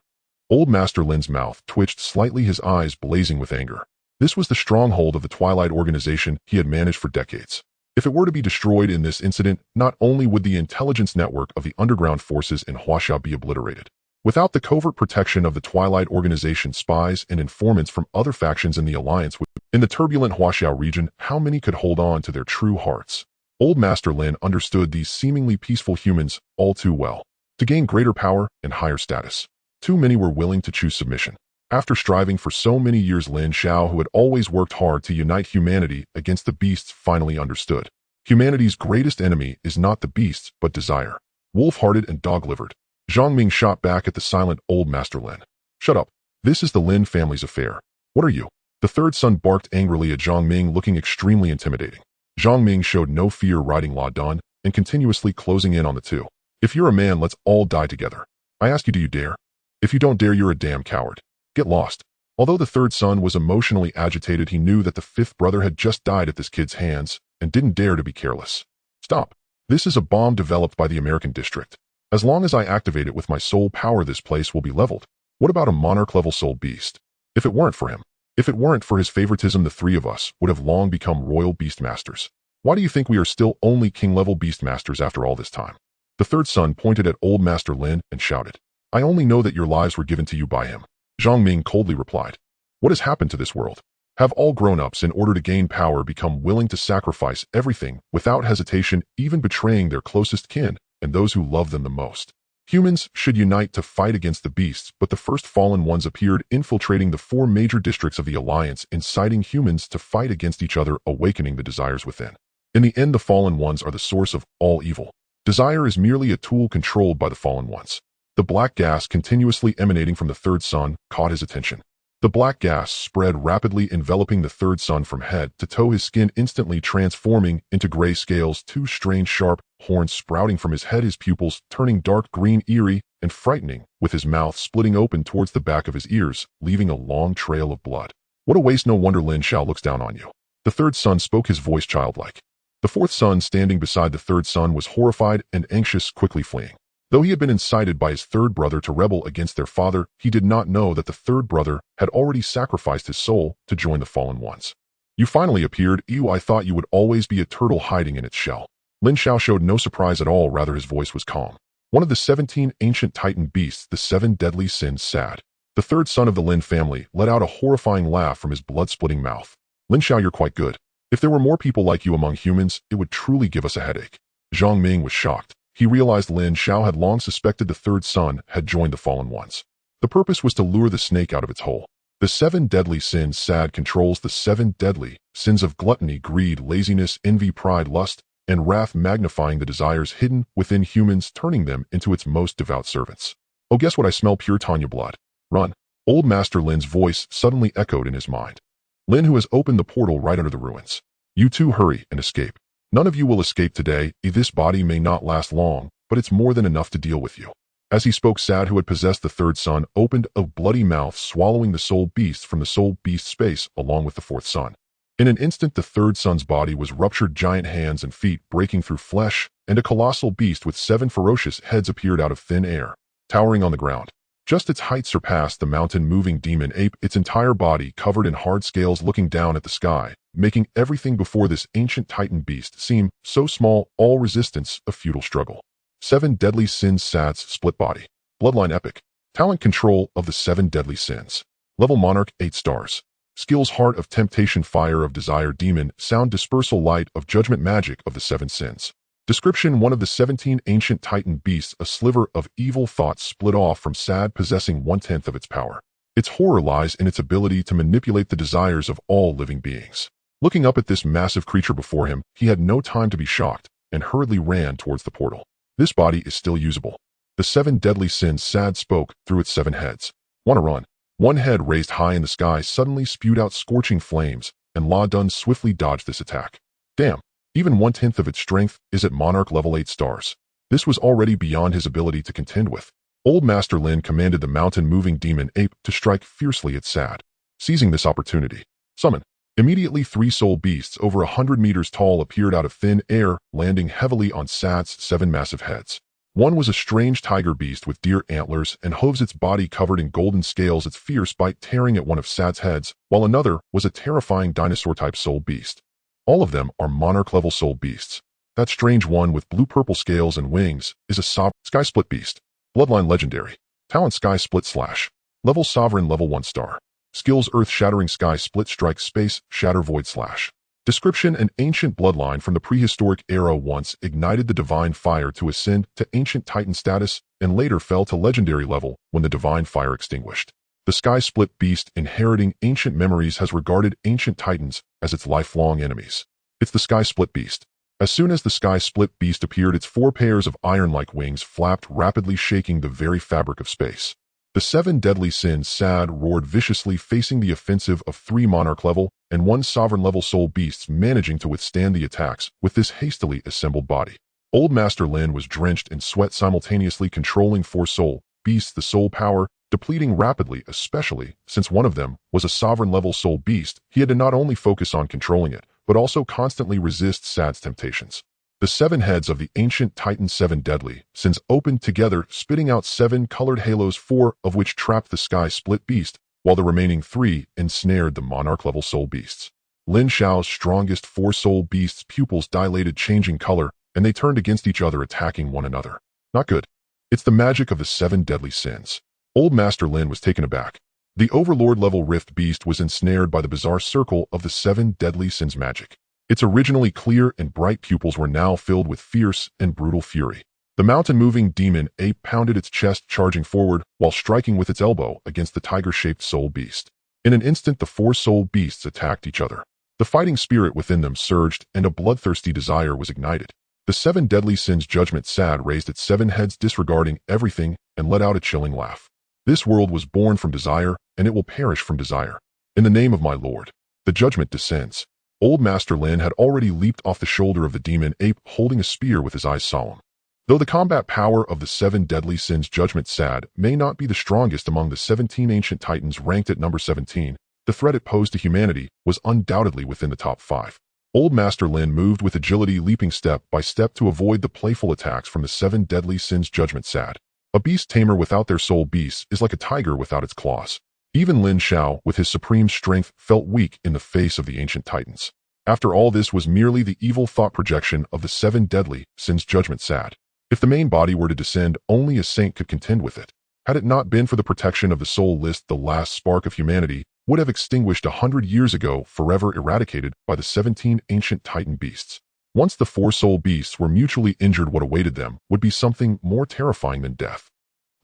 Old Master Lin's mouth twitched slightly, his eyes blazing with anger. This was the stronghold of the Twilight organization he had managed for decades. If it were to be destroyed in this incident, not only would the intelligence network of the underground forces in Huaxia be obliterated. Without the covert protection of the Twilight organization, spies and informants from other factions in the Alliance in the turbulent Huaxia region, how many could hold on to their true hearts? Old Master Lin understood these seemingly peaceful humans all too well. To gain greater power and higher status, too many were willing to choose submission. After striving for so many years, Lin Xiao, who had always worked hard to unite humanity against the beasts, finally understood. Humanity's greatest enemy is not the beasts, but desire. Wolf-hearted and dog-livered. Zhang Ming shot back at the silent Old Master Lin. Shut up. This is the Lin family's affair. What are you? The third son barked angrily at Zhang Ming, looking extremely intimidating. Zhang Ming showed no fear, riding La Dun and continuously closing in on the two. If you're a man, let's all die together. I ask you, do you dare? If you don't dare, you're a damn coward. Get lost. Although the third son was emotionally agitated, he knew that the fifth brother had just died at this kid's hands and didn't dare to be careless. Stop. This is a bomb developed by the American district. As long as I activate it with my soul power, this place will be leveled. What about a monarch-level soul beast? If it weren't for him, if it weren't for his favoritism, the three of us would have long become royal beastmasters. Why do you think we are still only king-level beastmasters after all this time? The third son pointed at Old Master Lin and shouted. I only know that your lives were given to you by him. Zhang Ming coldly replied. What has happened to this world? Have all grown-ups, in order to gain power, become willing to sacrifice everything without hesitation, even betraying their closest kin and those who love them the most? Humans should unite to fight against the beasts, but the first fallen ones appeared, infiltrating the 4 major districts of the Alliance, inciting humans to fight against each other, awakening the desires within. In the end, the fallen ones are the source of all evil. Desire is merely a tool controlled by the fallen ones. The black gas continuously emanating from the third son caught his attention. The black gas spread rapidly, enveloping the third son from head to toe, his skin instantly transforming into gray scales, two strange sharp horns sprouting from his head, his pupils turning dark green, eerie and frightening, with his mouth splitting open towards the back of his ears, leaving a long trail of blood. What a waste, no wonder Lin Xiao looks down on you. The third son spoke, his voice childlike. The fourth son, standing beside the third son, was horrified and anxious, quickly fleeing. Though he had been incited by his third brother to rebel against their father, he did not know that the third brother had already sacrificed his soul to join the fallen ones. You finally appeared. Ew, I thought you would always be a turtle hiding in its shell. Lin Xiao showed no surprise at all, rather his voice was calm. One of the 17 ancient Titan beasts, the 7 deadly sins, sad. The third son of the Lin family let out a horrifying laugh from his blood-splitting mouth. Lin Xiao, you're quite good. If there were more people like you among humans, it would truly give us a headache. Zhang Ming was shocked. He realized Lin Xiao had long suspected the third son had joined the fallen ones. The purpose was to lure the snake out of its hole. The 7 deadly sins, sad, controls the 7 deadly sins of gluttony, greed, laziness, envy, pride, lust, and wrath, magnifying the desires hidden within humans, turning them into its most devout servants. Oh, guess what? I smell pure Tanya blood. Run. Old Master Lin's voice suddenly echoed in his mind. Lin, who has opened the portal right under the ruins. You two hurry and escape. None of you will escape today. This body may not last long, but it's more than enough to deal with you. As he spoke, Sad, who had possessed the third son, opened a bloody mouth, swallowing the soul beast from the soul beast space along with the fourth son. In an instant, the third son's body was ruptured, giant hands and feet breaking through flesh, and a colossal beast with 7 ferocious heads appeared out of thin air, towering on the ground. Just its height surpassed the mountain-moving demon ape, its entire body covered in hard scales, looking down at the sky, making everything before this ancient Titan beast seem so small, all resistance a futile struggle. 7 deadly sins, Sad's split body. Bloodline epic. Talent control of the 7 deadly sins. Level monarch, 8 stars. Skills heart of temptation, fire of desire, demon, sound dispersal, light of judgment, magic of the 7 sins. Description: one of the 17 ancient Titan beasts, a sliver of evil thought split off from Sad, possessing 1/10 of its power. Its horror lies in its ability to manipulate the desires of all living beings. Looking up at this massive creature before him, he had no time to be shocked and hurriedly ran towards the portal. This body is still usable. The 7 deadly sins, Sad spoke through its 7 heads. Wanna run? One head raised high in the sky suddenly spewed out scorching flames, and La Dun swiftly dodged this attack. Damn. Even 1/10 of its strength is at Monarch level 8 stars. This was already beyond his ability to contend with. Old Master Lin commanded the mountain-moving demon ape to strike fiercely at Sad. Seizing this opportunity, summon. Immediately 3 soul beasts over 100 meters tall appeared out of thin air, landing heavily on Sad's 7 massive heads. One was a strange tiger beast with deer antlers and hooves, its body covered in golden scales, its fierce bite tearing at one of Sad's heads, while another was a terrifying dinosaur-type soul beast. All of them are monarch-level soul beasts. That strange one with blue-purple scales and wings is a Sky Split beast. Bloodline legendary. Talent Sky Split Slash. Level Sovereign level 1 star. Skills Earth-shattering Sky Split Strike Space Shatter Void Slash. Description: an ancient bloodline from the prehistoric era once ignited the divine fire to ascend to ancient Titan status and later fell to legendary level when the divine fire extinguished. The Sky Split beast, inheriting ancient memories, has regarded ancient Titans as its lifelong enemies. It's the Sky Split beast. As soon as the Sky Split beast appeared, its 4 pairs of iron-like wings flapped, rapidly shaking the very fabric of space. The 7 deadly sins, Sad, roared viciously, facing the offensive of 3 monarch-level and 1 sovereign-level soul beasts, managing to withstand the attacks with this hastily assembled body. Old Master Lin was drenched in sweat, simultaneously controlling 4 soul beasts, the soul power depleting rapidly, especially since one of them was a sovereign-level soul beast. He had to not only focus on controlling it, but also constantly resist Sad's temptations. The 7 heads of the ancient Titan 7 deadly sins opened together, spitting out 7 colored halos, 4 of which trapped the Sky Split beast, while the remaining 3 ensnared the monarch-level soul beasts. Lin Xiao's strongest 4 soul beasts' pupils dilated, changing color, and they turned against each other, attacking one another. Not good. It's the magic of the 7 deadly sins. Old Master Lin was taken aback. The Overlord-level Rift beast was ensnared by the bizarre circle of the 7 deadly sins magic. Its originally clear and bright pupils were now filled with fierce and brutal fury. The mountain-moving demon ape pounded its chest, charging forward while striking with its elbow against the tiger-shaped soul beast. In an instant, the 4 soul beasts attacked each other. The fighting spirit within them surged, and a bloodthirsty desire was ignited. The 7 deadly sins judgment, Sad, raised its 7 heads, disregarding everything, and let out a chilling laugh. This world was born from desire, and it will perish from desire. In the name of my Lord. The judgment descends. Old Master Lin had already leaped off the shoulder of the demon ape, holding a spear with his eyes solemn. Though the combat power of the 7 deadly sins judgment sad may not be the strongest among the 17 ancient titans ranked at number 17, the threat it posed to humanity was undoubtedly within the top 5. Old Master Lin moved with agility, leaping step by step to avoid the playful attacks from the 7 deadly sins judgment sad. A beast tamer without their soul beasts is like a tiger without its claws. Even Lin Xiao, with his supreme strength, felt weak in the face of the ancient titans. After all, this was merely the evil thought projection of the 7 deadly sins judgment sad. If the main body were to descend, only a saint could contend with it. Had it not been for the protection of the soul list, the last spark of humanity would have extinguished 100 years ago, forever eradicated by the 17 ancient titan beasts. Once the 4 soul beasts were mutually injured, what awaited them would be something more terrifying than death.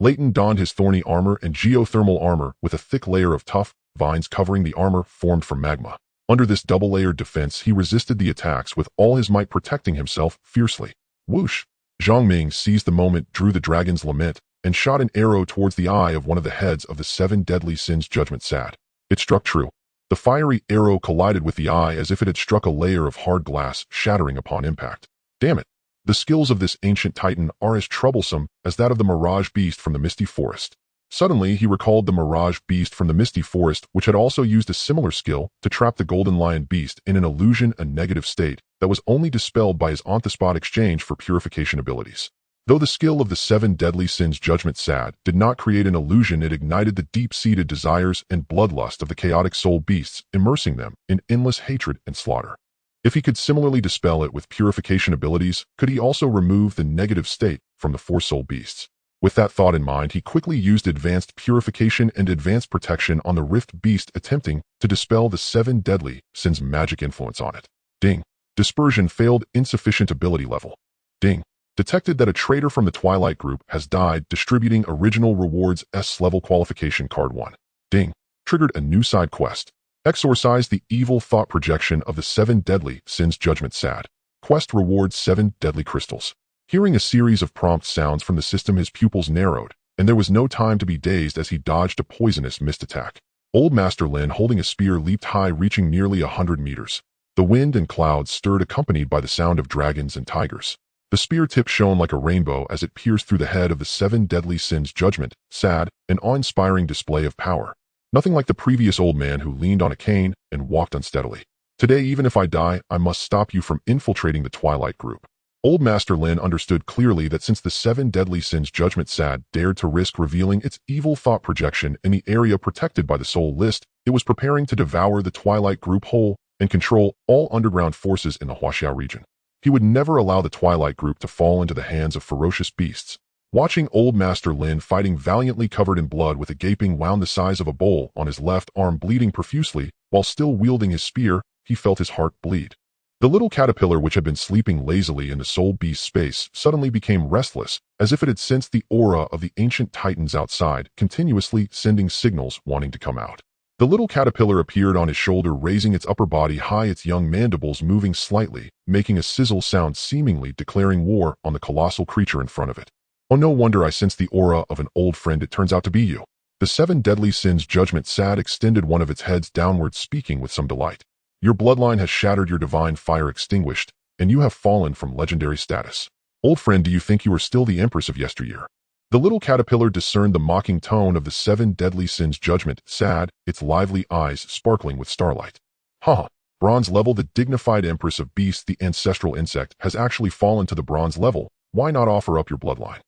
Leighton donned his thorny armor and geothermal armor with a thick layer of tough vines covering the armor formed from magma. Under this double-layered defense, he resisted the attacks with all his might, protecting himself fiercely. Whoosh! Zhang Ming seized the moment, drew the dragon's lament, and shot an arrow towards the eye of one of the heads of the 7 deadly sins judgment sad. It struck true. The fiery arrow collided with the eye as if it had struck a layer of hard glass, shattering upon impact. Damn it! The skills of this ancient titan are as troublesome as that of the mirage beast from the misty forest. Suddenly, he recalled the mirage beast from the misty forest, which had also used a similar skill to trap the golden lion beast in an illusion, a negative state that was only dispelled by his on-the-spot exchange for purification abilities. Though the skill of the 7 deadly sins judgment sad did not create an illusion, it ignited the deep-seated desires and bloodlust of the chaotic soul beasts, immersing them in endless hatred and slaughter. If he could similarly dispel it with purification abilities, could he also remove the negative state from the 4 soul beasts? With that thought in mind, he quickly used advanced purification and advanced protection on the rift beast, attempting to dispel the 7 deadly sins magic influence on it. Ding. Dispersion failed, insufficient ability level. Ding. Detected that a traitor from the Twilight group has died, distributing original rewards S-level qualification card 1. Ding. Triggered a new side quest. Exorcise the evil thought projection of the 7 deadly sins judgment sad. Quest rewards 7 deadly crystals. Hearing a series of prompt sounds from the system, his pupils narrowed, and there was no time to be dazed as he dodged a poisonous mist attack. Old Master Lin, holding a spear, leaped high, reaching nearly 100 meters. The wind and clouds stirred, accompanied by the sound of dragons and tigers. The spear tip shone like a rainbow as it pierced through the head of the 7 deadly sins judgment sad, an awe-inspiring display of power. Nothing like the previous old man who leaned on a cane and walked unsteadily. Today, even if I die, I must stop you from infiltrating the Twilight group. Old Master Lin understood clearly that since the 7 deadly sins judgment sad dared to risk revealing its evil thought projection in the area protected by the soul list, it was preparing to devour the Twilight group whole and control all underground forces in the Huaxiao region. He would never allow the Twilight group to fall into the hands of ferocious beasts. Watching Old Master Lin fighting valiantly, covered in blood with a gaping wound the size of a bowl on his left arm bleeding profusely, while still wielding his spear, he felt his heart bleed. The little caterpillar, which had been sleeping lazily in the soul beast space, suddenly became restless, as if it had sensed the aura of the ancient titans outside, continuously sending signals wanting to come out. The little caterpillar appeared on his shoulder, raising its upper body high, its young mandibles moving slightly, making a sizzle sound, seemingly declaring war on the colossal creature in front of it. Oh, no wonder I sense the aura of an old friend. It turns out to be you. The 7 deadly sins judgment sad extended one of its heads downward, speaking with some delight. Your bloodline has shattered, your divine fire extinguished, and you have fallen from legendary status. Old friend, do you think you are still the empress of yesteryear? The little caterpillar discerned the mocking tone of the 7 deadly sins judgment sad, its lively eyes sparkling with starlight. Haha, bronze level. The dignified empress of beasts, the ancestral insect, has actually fallen to the bronze level. Why not offer up your bloodline?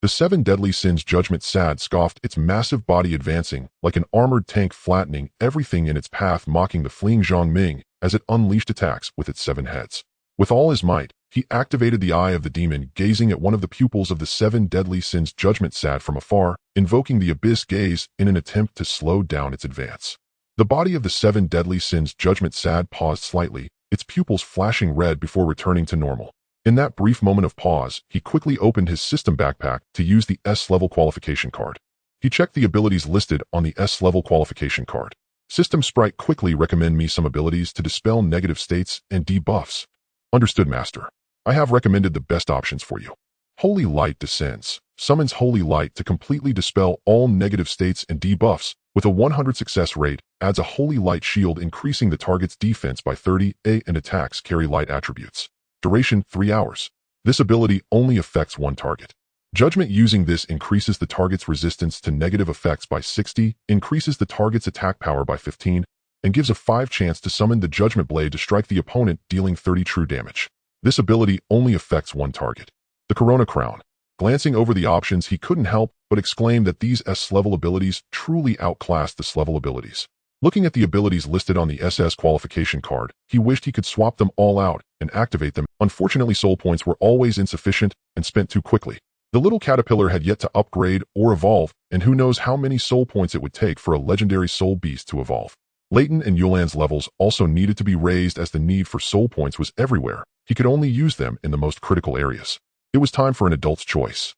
The 7 deadly sins judgment sad scoffed, its massive body advancing like an armored tank, flattening everything in its path, mocking the fleeing Zhang Ming as it unleashed attacks with its 7 heads. With all his might, he activated the eye of the demon, gazing at one of the pupils of the 7 deadly sins judgment sad from afar, invoking the abyss gaze in an attempt to slow down its advance. The body of the 7 deadly sins judgment sad paused slightly, its pupils flashing red before returning to normal. In that brief moment of pause, he quickly opened his system backpack to use the S-level qualification card. He checked the abilities listed on the S-level qualification card. System sprite, quickly recommend me some abilities to dispel negative states and debuffs. Understood, Master. I have recommended the best options for you. Holy light descends. summons Holy Light to completely dispel all negative states and debuffs. With a 100 success rate, adds a Holy Light shield increasing the target's defense by 30, and attacks carry light attributes. Duration 3 hours. This ability only affects one target. Judgment using this increases the target's resistance to negative effects by 60, increases the target's attack power by 15, and gives a 5 chance to summon the Judgment Blade to strike the opponent, dealing 30 true damage. This ability only affects one target. The Corona Crown. Glancing over the options, he couldn't help but exclaim that these S-level abilities truly outclassed the S-level abilities. Looking at the abilities listed on the SS qualification card, he wished he could swap them all out and activate them. Unfortunately, soul points were always insufficient and spent too quickly. The little caterpillar had yet to upgrade or evolve, and who knows how many soul points it would take for a legendary soul beast to evolve. Layton and Yulan's levels also needed to be raised as the need for soul points was everywhere. He could only use them in the most critical areas. It was time for an adult's choice.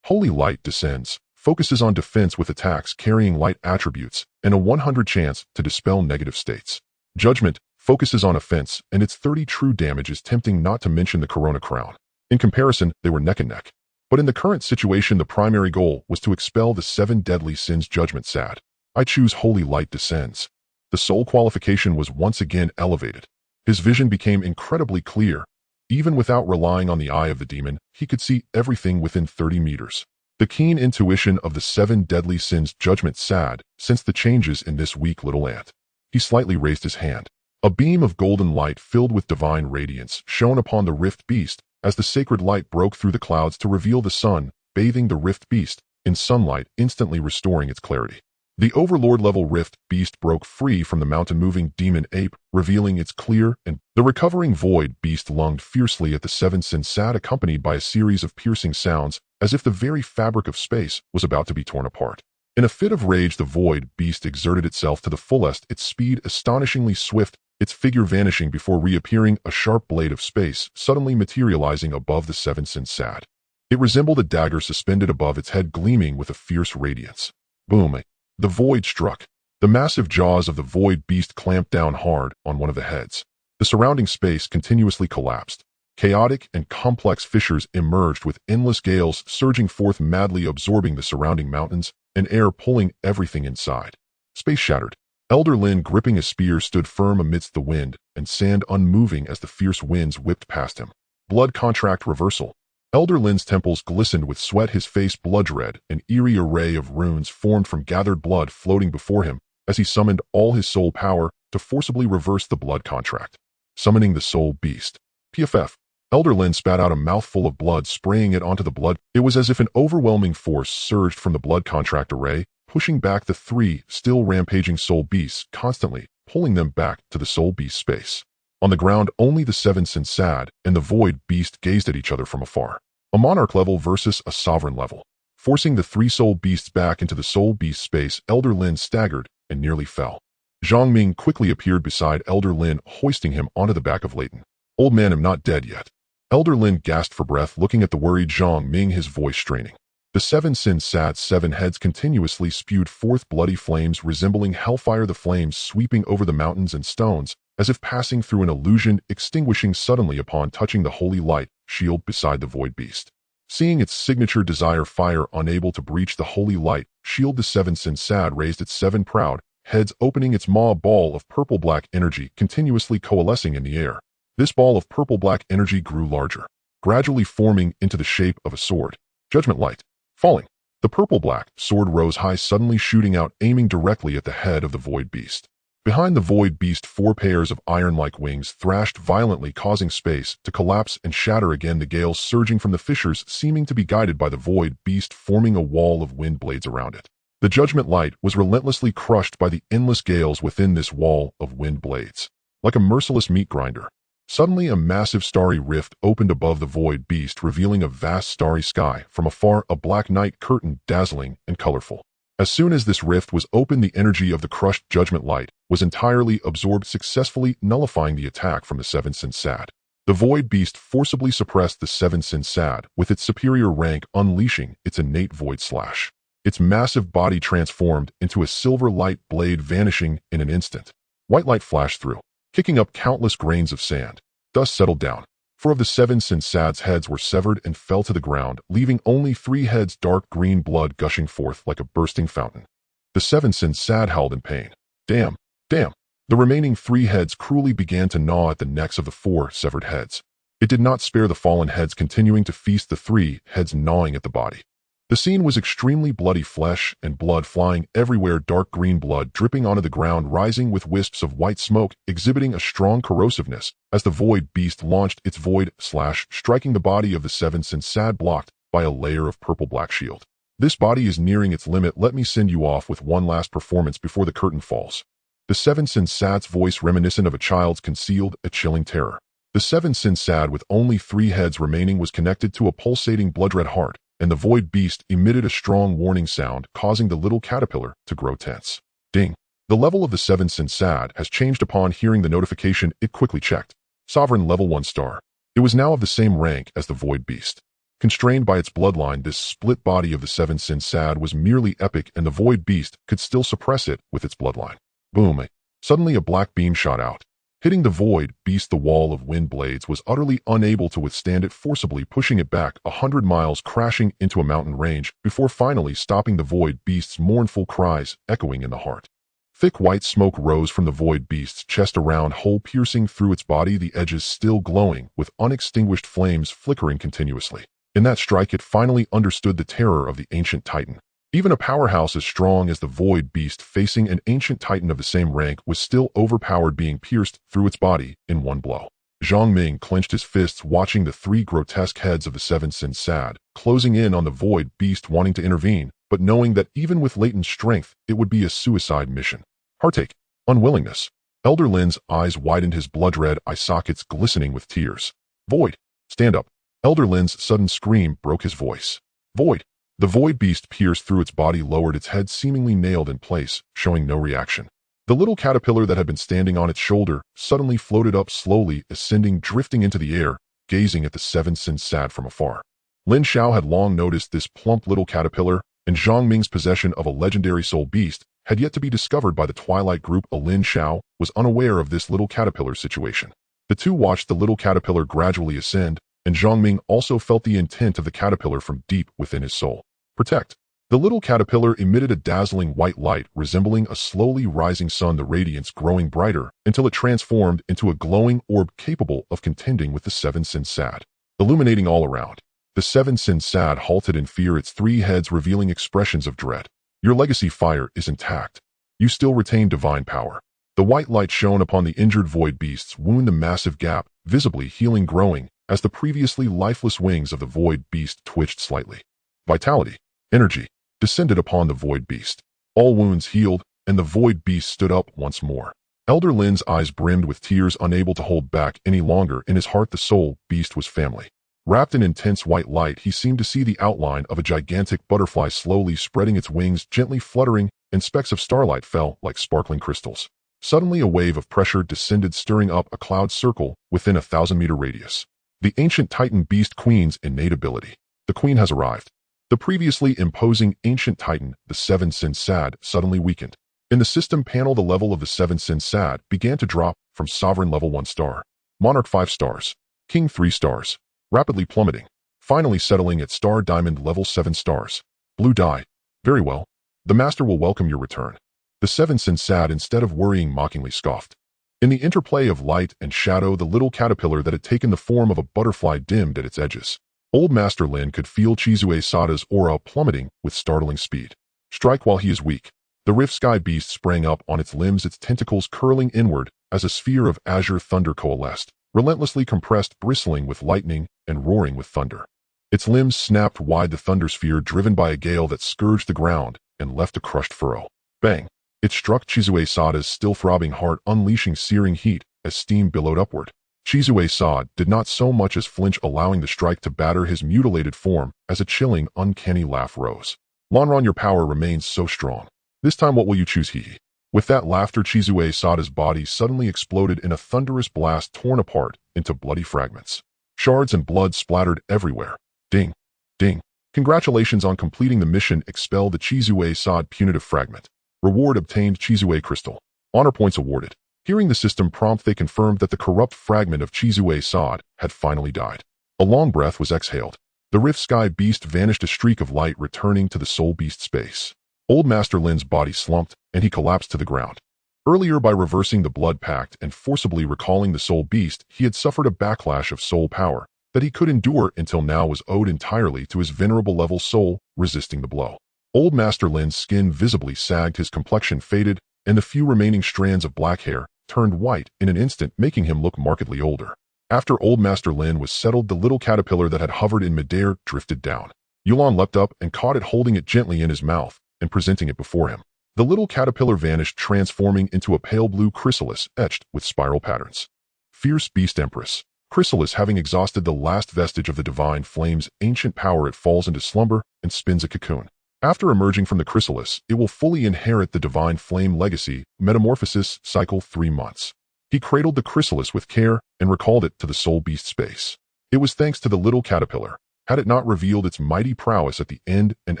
Holy Light descends, focuses on defense with attacks carrying light attributes, and a 100 chance to dispel negative states. Judgment focuses on offense, and its 30 true damage is tempting, not to mention the Corona Crown. In comparison, they were neck and neck. But in the current situation, the primary goal was to expel the 7 deadly sins. Judgment sad. I choose Holy Light descends. The soul qualification was once again elevated. His vision became incredibly clear. Even without relying on the eye of the demon, he could see everything within 30 meters. The keen intuition of the 7 deadly sins. Judgment sad, since the changes in this weak little ant. He slightly raised his hand. A beam of golden light filled with divine radiance shone upon the Rift Beast, as the sacred light broke through the clouds to reveal the sun, bathing the Rift Beast in sunlight, instantly restoring its clarity. The Overlord-level Rift Beast broke free from the mountain-moving demon ape, revealing its clear and the recovering Void Beast lunged fiercely at the 7 sins sad, accompanied by a series of piercing sounds, as if the very fabric of space was about to be torn apart. In a fit of rage, the Void Beast exerted itself to the fullest, its speed astonishingly swift, its figure vanishing before reappearing, a sharp blade of space suddenly materializing above the 7 sins sad. It resembled a dagger suspended above its head, gleaming with a fierce radiance. Boom! The Void struck. The massive jaws of the Void Beast clamped down hard on one of the heads. The surrounding space continuously collapsed. Chaotic and complex fissures emerged, with endless gales surging forth, madly absorbing the surrounding mountains, and air pulling everything inside. Space shattered. Elder Lin, gripping a spear, stood firm amidst the wind and sand, unmoving as the fierce winds whipped past him. Blood contract reversal. Elder Lin's temples glistened with sweat, his face blood-red, an eerie array of runes formed from gathered blood floating before him as he summoned all his soul power to forcibly reverse the blood contract. Summoning the Soul Beast. PFF. Elder Lin spat out a mouthful of blood, spraying it onto the blood. It was as if an overwhelming force surged from the blood contract array, pushing back the 3 still rampaging soul beasts, constantly pulling them back to the soul beast space. On the ground, only the 7 sins sad and the Void Beast gazed at each other from afar. A monarch level versus a sovereign level. Forcing the 3 soul beasts back into the soul beast space, Elder Lin staggered and nearly fell. Zhang Ming quickly appeared beside Elder Lin, hoisting him onto the back of Layton. Old man, I'm not dead yet. Elder Lin gasped for breath, looking at the worried Zhang Ming, his voice straining. The 7 sins sad's 7 heads continuously spewed forth bloody flames resembling hellfire, the flames sweeping over the mountains and stones, as if passing through an illusion, extinguishing suddenly upon touching the holy light shield beside the Void Beast. Seeing its signature desire fire unable to breach the holy light shield, the 7 sins sad raised its 7 proud heads, opening its maw, ball of purple-black energy continuously coalescing in the air. This ball of purple-black energy grew larger, gradually forming into the shape of a sword. Judgment Light. Falling. The purple-black sword rose high, suddenly shooting out, aiming directly at the head of the Void Beast. Behind the Void Beast, 4 pairs of iron-like wings thrashed violently, causing space to collapse and shatter again, the gales surging from the fissures seeming to be guided by the Void Beast, forming a wall of wind blades around it. The Judgment Light was relentlessly crushed by the endless gales within this wall of wind blades. Like a merciless meat grinder. Suddenly, a massive starry rift opened above the Void Beast, revealing a vast starry sky. From afar, a black night curtain, dazzling and colorful. As soon as this rift was opened, the energy of the crushed Judgment Light was entirely absorbed, successfully nullifying the attack from the 7 sins sad. The Void Beast forcibly suppressed the 7 sins sad with its superior rank, unleashing its innate Void Slash. Its massive body transformed into a silver light blade, vanishing in an instant. White light flashed through, kicking up countless grains of sand. Dust settled down, 4 of the 7 Sinsad's heads were severed and fell to the ground, leaving only 3 heads, dark green blood gushing forth like a bursting fountain. The 7 Sinsad howled in pain. Damn, damn. The remaining 3 heads cruelly began to gnaw at the necks of the 4 severed heads. It did not spare the fallen heads, continuing to feast the 3 heads gnawing at the body. The scene was extremely bloody, flesh and blood flying everywhere, dark green blood dripping onto the ground, rising with wisps of white smoke, exhibiting a strong corrosiveness as the Void Beast launched its void slash, striking the body of the 7 Sinsad, blocked by a layer of purple-black shield. This body is nearing its limit. Let me send you off with one last performance before the curtain falls. The 7 Sinsad's voice, reminiscent of a child's, concealed a chilling terror. The 7 Sinsad, with only 3 heads remaining, was connected to a pulsating blood-red heart, and the Void Beast emitted a strong warning sound, causing the little caterpillar to grow tense. Ding! The level of the 7 Sinsad has changed. Upon hearing the notification, it quickly checked. Sovereign level 1 star. It was now of the same rank as the Void Beast. Constrained by its bloodline, this split body of the 7 Sinsad was merely epic, and the Void Beast could still suppress it with its bloodline. Boom! Suddenly a black beam shot out. Hitting the Void Beast, the wall of wind blades was utterly unable to withstand it, forcibly pushing it back 100 miles, crashing into a mountain range, before finally stopping the Void Beast's mournful cries echoing in the heart. Thick white smoke rose from the Void Beast's chest, a round hole piercing through its body, the edges still glowing, with unextinguished flames flickering continuously. In that strike, it finally understood the terror of the ancient titan. Even a powerhouse as strong as the Void Beast, facing an ancient titan of the same rank, was still overpowered, being pierced through its body in one blow. Zhang Ming clenched his fists, watching the 3 grotesque heads of the 7 Sinsad closing in on the Void Beast, wanting to intervene, but knowing that even with latent strength, it would be a suicide mission. Heartache, unwillingness. Elder Lin's eyes widened, his blood-red eye sockets glistening with tears. Void, stand up. Elder Lin's sudden scream broke his voice. Void. The Void Beast pierced through its body, lowered its head, seemingly nailed in place, showing no reaction. The little caterpillar that had been standing on its shoulder suddenly floated up, slowly ascending, drifting into the air, gazing at the 7 Sinsad from afar. Lin Xiao had long noticed this plump little caterpillar, and Zhang Ming's possession of a legendary soul beast had yet to be discovered by the Twilight Group. Lin Xiao was unaware of this little caterpillar situation. The two watched the little caterpillar gradually ascend, and Zhang Ming also felt the intent of the caterpillar from deep within his soul. Protect. The little caterpillar emitted a dazzling white light resembling a slowly rising sun, the radiance growing brighter until it transformed into a glowing orb capable of contending with the 7 Sinsad. Illuminating all around, the 7 Sinsad halted in fear, its 3 heads revealing expressions of dread. Your legacy fire is intact. You still retain divine power. The white light shone upon the injured Void Beast's wound, the massive gap visibly healing, growing as the previously lifeless wings of the Void Beast twitched slightly. Vitality, energy, descended upon the Void Beast. All wounds healed, and the Void Beast stood up once more. Elder Lin's eyes brimmed with tears, unable to hold back any longer. In his heart, the Soul Beast was family. Wrapped in intense white light, he seemed to see the outline of a gigantic butterfly slowly spreading its wings, gently fluttering, and specks of starlight fell like sparkling crystals. Suddenly a wave of pressure descended, stirring up a cloud circle within a 1,000-meter radius. The ancient Titan Beast Queen's innate ability. The Queen has arrived. The previously imposing ancient Titan, the 7 Sinsad, suddenly weakened. In the system panel, the level of the 7 Sinsad began to drop from Sovereign level 1 star, Monarch 5 stars, King 3 stars, rapidly plummeting, finally settling at Star Diamond level 7 stars. Blue die. Very well. The Master will welcome your return. The 7 Sinsad, instead of worrying, mockingly scoffed. In the interplay of light and shadow, the little caterpillar that had taken the form of a butterfly dimmed at its edges. Old Master Lin could feel Chizue Sada's aura plummeting with startling speed. Strike while he is weak. The Rift Sky Beast sprang up on its limbs, its tentacles curling inward as a sphere of azure thunder coalesced, relentlessly compressed, bristling with lightning and roaring with thunder. Its limbs snapped wide, the thunder sphere driven by a gale that scourged the ground and left a crushed furrow. Bang! It struck Chizue Sada's still throbbing heart, unleashing searing heat as steam billowed upward. Chizue Sada did not so much as flinch, allowing the strike to batter his mutilated form as a chilling, uncanny laugh rose. Lanran, your power remains so strong. This time what will you choose? Hee. With that laughter, Chizue Sada's body suddenly exploded in a thunderous blast, torn apart into bloody fragments. Shards and blood splattered everywhere. Ding. Ding. Congratulations on completing the mission. Expel the Chizue Sada punitive fragment. Reward obtained: Chizue Crystal. Honor points awarded. Hearing the system prompt, they confirmed that the corrupt fragment of Chizue Sod had finally died. A long breath was exhaled. The Rift Sky Beast vanished, a streak of light returning to the Soul Beast space. Old Master Lin's body slumped, and he collapsed to the ground. Earlier, by reversing the Blood Pact and forcibly recalling the Soul Beast, he had suffered a backlash of soul power that he could endure until now was owed entirely to his venerable level soul, resisting the blow. Old Master Lin's skin visibly sagged, his complexion faded, and the few remaining strands of black hair turned white in an instant, making him look markedly older. After Old Master Lin was settled, the little caterpillar that had hovered in midair drifted down. Yuan leapt up and caught it, holding it gently in his mouth and presenting it before him. The little caterpillar vanished, transforming into a pale blue chrysalis etched with spiral patterns. Fierce Beast Empress. Chrysalis, having exhausted the last vestige of the divine flame's ancient power, it falls into slumber and spins a cocoon. After emerging from the chrysalis, it will fully inherit the divine flame legacy, metamorphosis cycle 3 months. He cradled the chrysalis with care and recalled it to the Soul Beast space. It was thanks to the little caterpillar. Had it not revealed its mighty prowess at the end and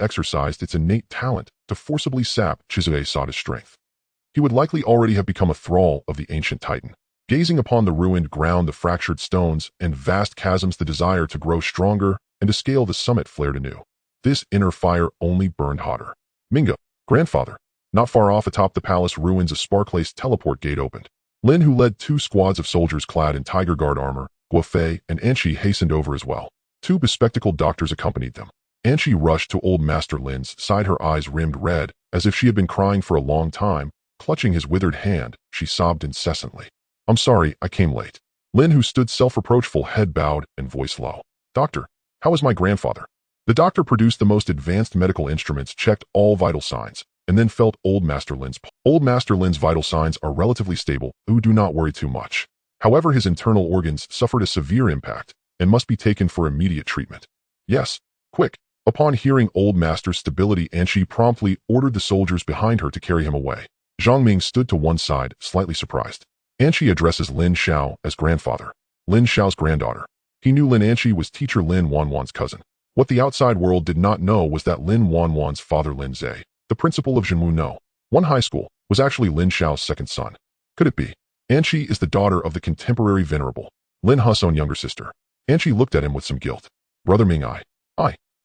exercised its innate talent to forcibly sap Chizue Sada's strength, he would likely already have become a thrall of the ancient titan. Gazing upon the ruined ground, the fractured stones, and vast chasms, the desire to grow stronger and to scale the summit flared anew. This inner fire only burned hotter. Mingo, grandfather. Not far off atop the palace ruins, a spark-laced teleport gate opened. Lin, who led 2 squads of soldiers clad in tiger guard armor, Guofei and Anshi hastened over as well. 2 bespectacled doctors accompanied them. Anshi rushed to Old Master Lin's side, her eyes rimmed red, as if she had been crying for a long time. Clutching his withered hand, she sobbed incessantly. I'm sorry, I came late. Lin, who stood self-reproachful, head bowed and voice low. Doctor, how is my grandfather? The doctor produced the most advanced medical instruments, checked all vital signs, and then felt Old Master Lin's pulse. Old Master Lin's vital signs are relatively stable, do not worry too much. However, his internal organs suffered a severe impact and must be taken for immediate treatment. Yes, quick. Upon hearing Old Master's stability, Anshi promptly ordered the soldiers behind her to carry him away. Zhang Ming stood to one side, slightly surprised. Anshi addresses Lin Xiao as grandfather. Lin Xiao's granddaughter. He knew Lin Anshi was teacher Lin Wanwan's cousin. What the outside world did not know was that Lin Wanwan's father, Lin Zhe, the principal of Zhenwu No. One high school, was actually Lin Xiao's second son. Could it be? Anshi is the daughter of the contemporary venerable Lin He's own younger sister. Anshi looked at him with some guilt. Brother Ming, I.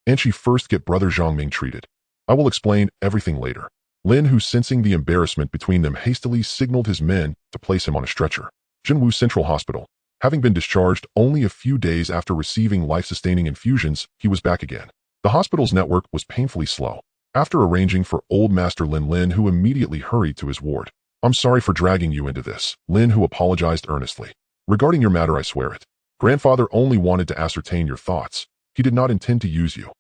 Anshi, first get brother Zhang Ming treated. I will explain everything later. Lin, who sensing the embarrassment between them, hastily signaled his men to place him on a stretcher. Zhenwu Central Hospital. Having been discharged only a few days after receiving life-sustaining infusions, he was back again. The hospital's network was painfully slow. After arranging for Old Master Lin, who immediately hurried to his ward. I'm sorry for dragging you into this. Lin, who apologized earnestly. Regarding your matter, I swear it. Grandfather only wanted to ascertain your thoughts. He did not intend to use you.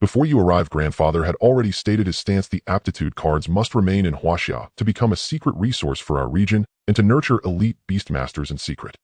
Before you arrived, grandfather had already stated his stance. The aptitude cards must remain in Huaxia to become a secret resource for our region and to nurture elite beastmasters in secret.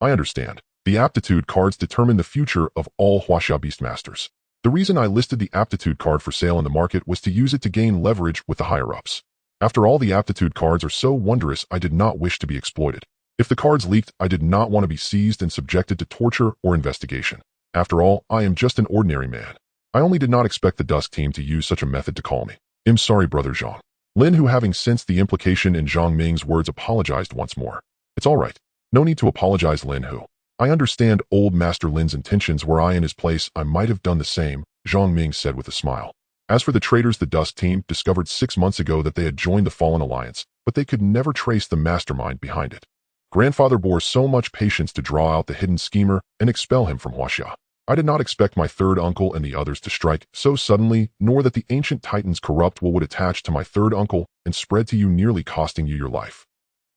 I understand. The aptitude cards determine the future of all Huaxia beastmasters. The reason I listed the aptitude card for sale in the market was to use it to gain leverage with the higher-ups. After all, the aptitude cards are so wondrous, I did not wish to be exploited. If the cards leaked, I did not want to be seized and subjected to torture or investigation. After all, I am just an ordinary man. I only did not expect the Dusk team to use such a method to call me. I'm sorry, brother Zhang. Lin, who having sensed the implication in Zhang Ming's words, apologized once more. It's all right. No need to apologize, Lin, who. I understand Old Master Lin's intentions. Were I in his place, I might have done the same, Zhang Ming said with a smile. As for the traitors, the Dusk team discovered 6 months ago that they had joined the Fallen Alliance, but they could never trace the mastermind behind it. Grandfather bore so much patience to draw out the hidden schemer and expel him from Huaxia. I did not expect my third uncle and the others to strike so suddenly, nor that the ancient titans corrupt will would attach to my third uncle and spread to you, nearly costing you your life.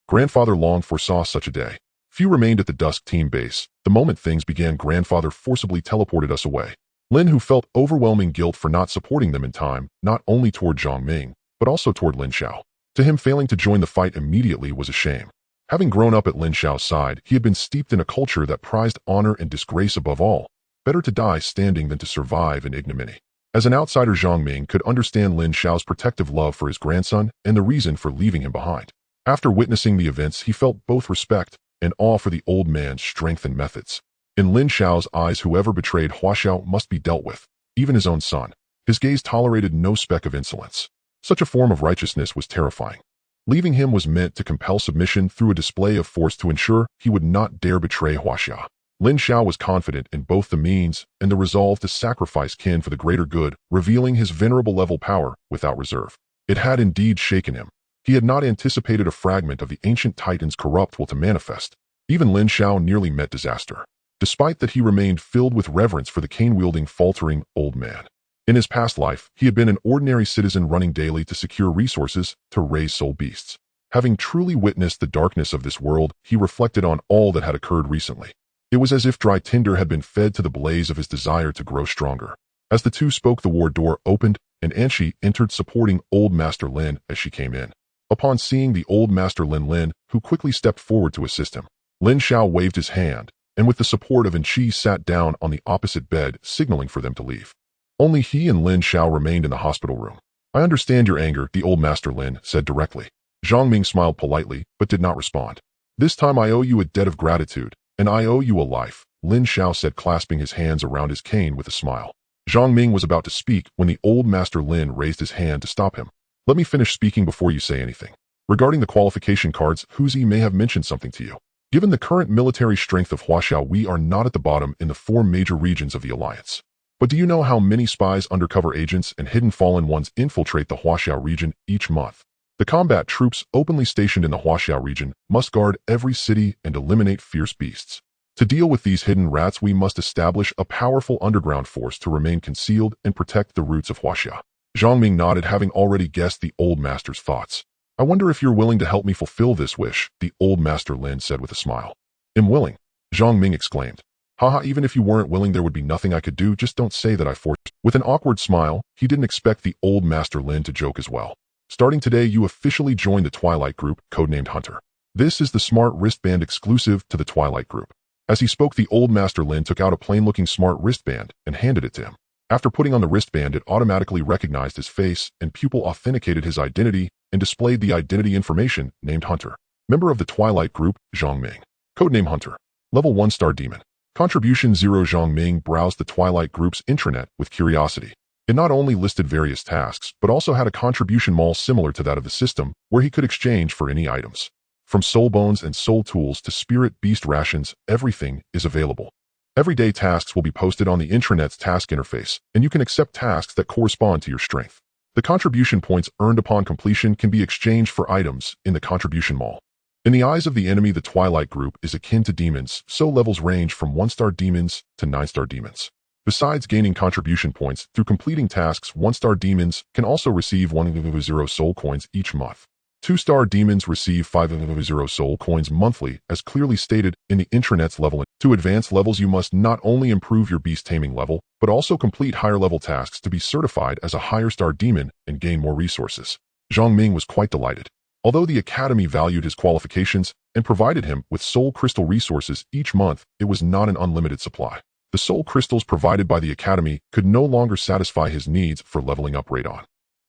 Grandfather long foresaw such a day. Few remained at the Dusk team base. The moment things began, grandfather forcibly teleported us away. Lin, who felt overwhelming guilt for not supporting them in time, not only toward Zhang Ming, but also toward Lin Xiao. To him, failing to join the fight immediately was a shame. Having grown up at Lin Xiao's side, he had been steeped in a culture that prized honor and disgrace above all. Better to die standing than to survive in ignominy. As an outsider, Zhang Ming could understand Lin Xiao's protective love for his grandson and the reason for leaving him behind. After witnessing the events, he felt both respect and awe for the old man's strength and methods. In Lin Xiao's eyes, whoever betrayed Huaxiao must be dealt with, even his own son. His gaze tolerated no speck of insolence. Such a form of righteousness was terrifying. Leaving him was meant to compel submission through a display of force to ensure he would not dare betray Huaxia. Lin Xiao was confident in both the means and the resolve to sacrifice Qin for the greater good, revealing his venerable level power without reserve. It had indeed shaken him. He had not anticipated a fragment of the ancient Titan's corrupt will to manifest. Even Lin Xiao nearly met disaster. Despite that, he remained filled with reverence for the cane-wielding, faltering old man. In his past life, he had been an ordinary citizen running daily to secure resources to raise soul beasts. Having truly witnessed the darkness of this world, he reflected on all that had occurred recently. It was as if dry tinder had been fed to the blaze of his desire to grow stronger. As the two spoke, the ward door opened, and Anshi entered supporting Old Master Lin as she came in. Upon seeing the Old Master Lin, who quickly stepped forward to assist him, Lin Xiao waved his hand, and with the support of Anshi sat down on the opposite bed, signaling for them to leave. Only he and Lin Xiao remained in the hospital room. "I understand your anger," the Old Master Lin said directly. Zhang Ming smiled politely, but did not respond. "This time I owe you a debt of gratitude, and I owe you a life," Lin Xiao said, clasping his hands around his cane with a smile. Zhang Ming was about to speak when the Old Master Lin raised his hand to stop him. "Let me finish speaking before you say anything. Regarding the qualification cards, Huzi may have mentioned something to you. Given the current military strength of Huaxia, we are not at the bottom in the 4 major regions of the Alliance. But do you know how many spies, undercover agents, and hidden fallen ones infiltrate the Huaxia region each month? The combat troops openly stationed in the Huaxia region must guard every city and eliminate fierce beasts. To deal with these hidden rats, we must establish a powerful underground force to remain concealed and protect the roots of Huaxia." Zhang Ming nodded, having already guessed the Old Master's thoughts. "I wonder if you're willing to help me fulfill this wish," the Old Master Lin said with a smile. "Am willing," Zhang Ming exclaimed. "Haha, even if you weren't willing, there would be nothing I could do. Just don't say that I forced." With an awkward smile, he didn't expect the Old Master Lin to joke as well. "Starting today, you officially joined the Twilight Group, codenamed Hunter. This is the smart wristband exclusive to the Twilight Group." As he spoke, the Old Master Lin took out a plain-looking smart wristband and handed it to him. After putting on the wristband, it automatically recognized his face and pupil, authenticated his identity, and displayed the identity information named Hunter. Member of the Twilight Group, Zhang Ming. Codename Hunter. Level 1 Star Demon. Contribution 0. Zhang Ming browsed the Twilight Group's intranet with curiosity. It not only listed various tasks, but also had a contribution mall similar to that of the system, where he could exchange for any items. From soul bones and soul tools to spirit beast rations, everything is available. Everyday tasks will be posted on the intranet's task interface, and you can accept tasks that correspond to your strength. The contribution points earned upon completion can be exchanged for items in the contribution mall. In the eyes of the enemy, the Twilight Group is akin to demons, so levels range from 1-star demons to 9-star demons. Besides gaining contribution points through completing tasks, 1-star demons can also receive 100 soul coins each month. 2-star demons receive 500 soul coins monthly, as clearly stated in the intranet's level. To advance levels, you must not only improve your beast taming level, but also complete higher-level tasks to be certified as a higher-star demon and gain more resources. Zhang Ming was quite delighted. Although the Academy valued his qualifications and provided him with soul crystal resources each month, it was not an unlimited supply. The soul crystals provided by the Academy could no longer satisfy his needs for leveling up Radon.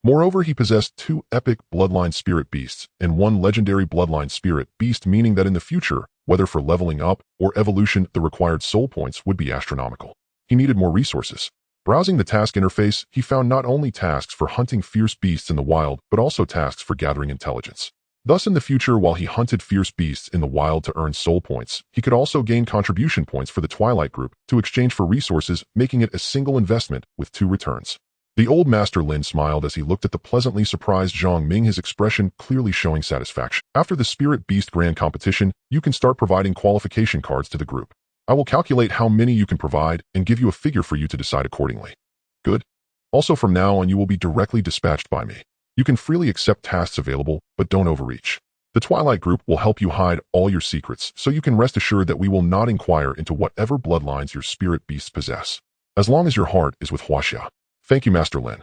Moreover, he possessed 2 epic bloodline spirit beasts and 1 legendary bloodline spirit beast, meaning that in the future, whether for leveling up or evolution, the required soul points would be astronomical. He needed more resources. Browsing the task interface, he found not only tasks for hunting fierce beasts in the wild, but also tasks for gathering intelligence. Thus, in the future, while he hunted fierce beasts in the wild to earn soul points, he could also gain contribution points for the Twilight Group to exchange for resources, making it a single investment with 2 returns. The Old Master Lin smiled as he looked at the pleasantly surprised Zhang Ming, his expression clearly showing satisfaction. "After the Spirit Beast Grand Competition, you can start providing qualification cards to the group. I will calculate how many you can provide and give you a figure for you to decide accordingly." "Good. Also, from now on, you will be directly dispatched by me. You can freely accept tasks available, but don't overreach. The Twilight Group will help you hide all your secrets, so you can rest assured that we will not inquire into whatever bloodlines your spirit beasts possess, as long as your heart is with Huaxia." "Thank you, Master Lin."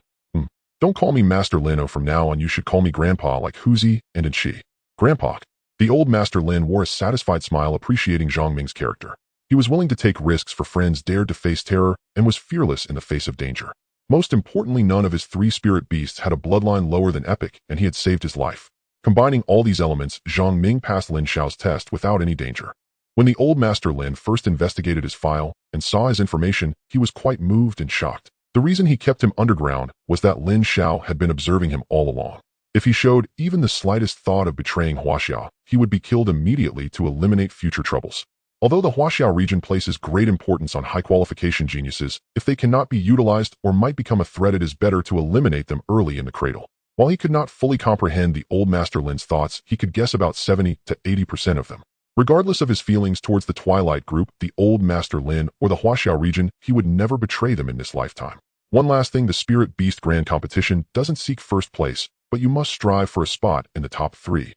Don't call me Master Lin. From now on, you should call me Grandpa, like Huzi and Anshi." "Grandpa." The Old Master Lin wore a satisfied smile, appreciating Zhang Ming's character. He was willing to take risks for friends, dared to face terror, and was fearless in the face of danger. Most importantly, none of his 3 spirit beasts had a bloodline lower than epic, and he had saved his life. Combining all these elements, Zhang Ming passed Lin Xiao's test without any danger. When the Old Master Lin first investigated his file and saw his information, he was quite moved and shocked. The reason he kept him underground was that Lin Xiao had been observing him all along. If he showed even the slightest thought of betraying Huaxia, he would be killed immediately to eliminate future troubles. Although the Huaxia region places great importance on high-qualification geniuses, if they cannot be utilized or might become a threat, it is better to eliminate them early in the cradle. While he could not fully comprehend the old Master Lin's thoughts, he could guess about 70 to 80% of them. Regardless of his feelings towards the Twilight Group, the old Master Lin, or the Huaxia region, he would never betray them in this lifetime. One last thing, the Spirit Beast Grand Competition doesn't seek first place, but you must strive for a spot in the top 3.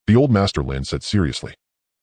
The old Master Lin said seriously.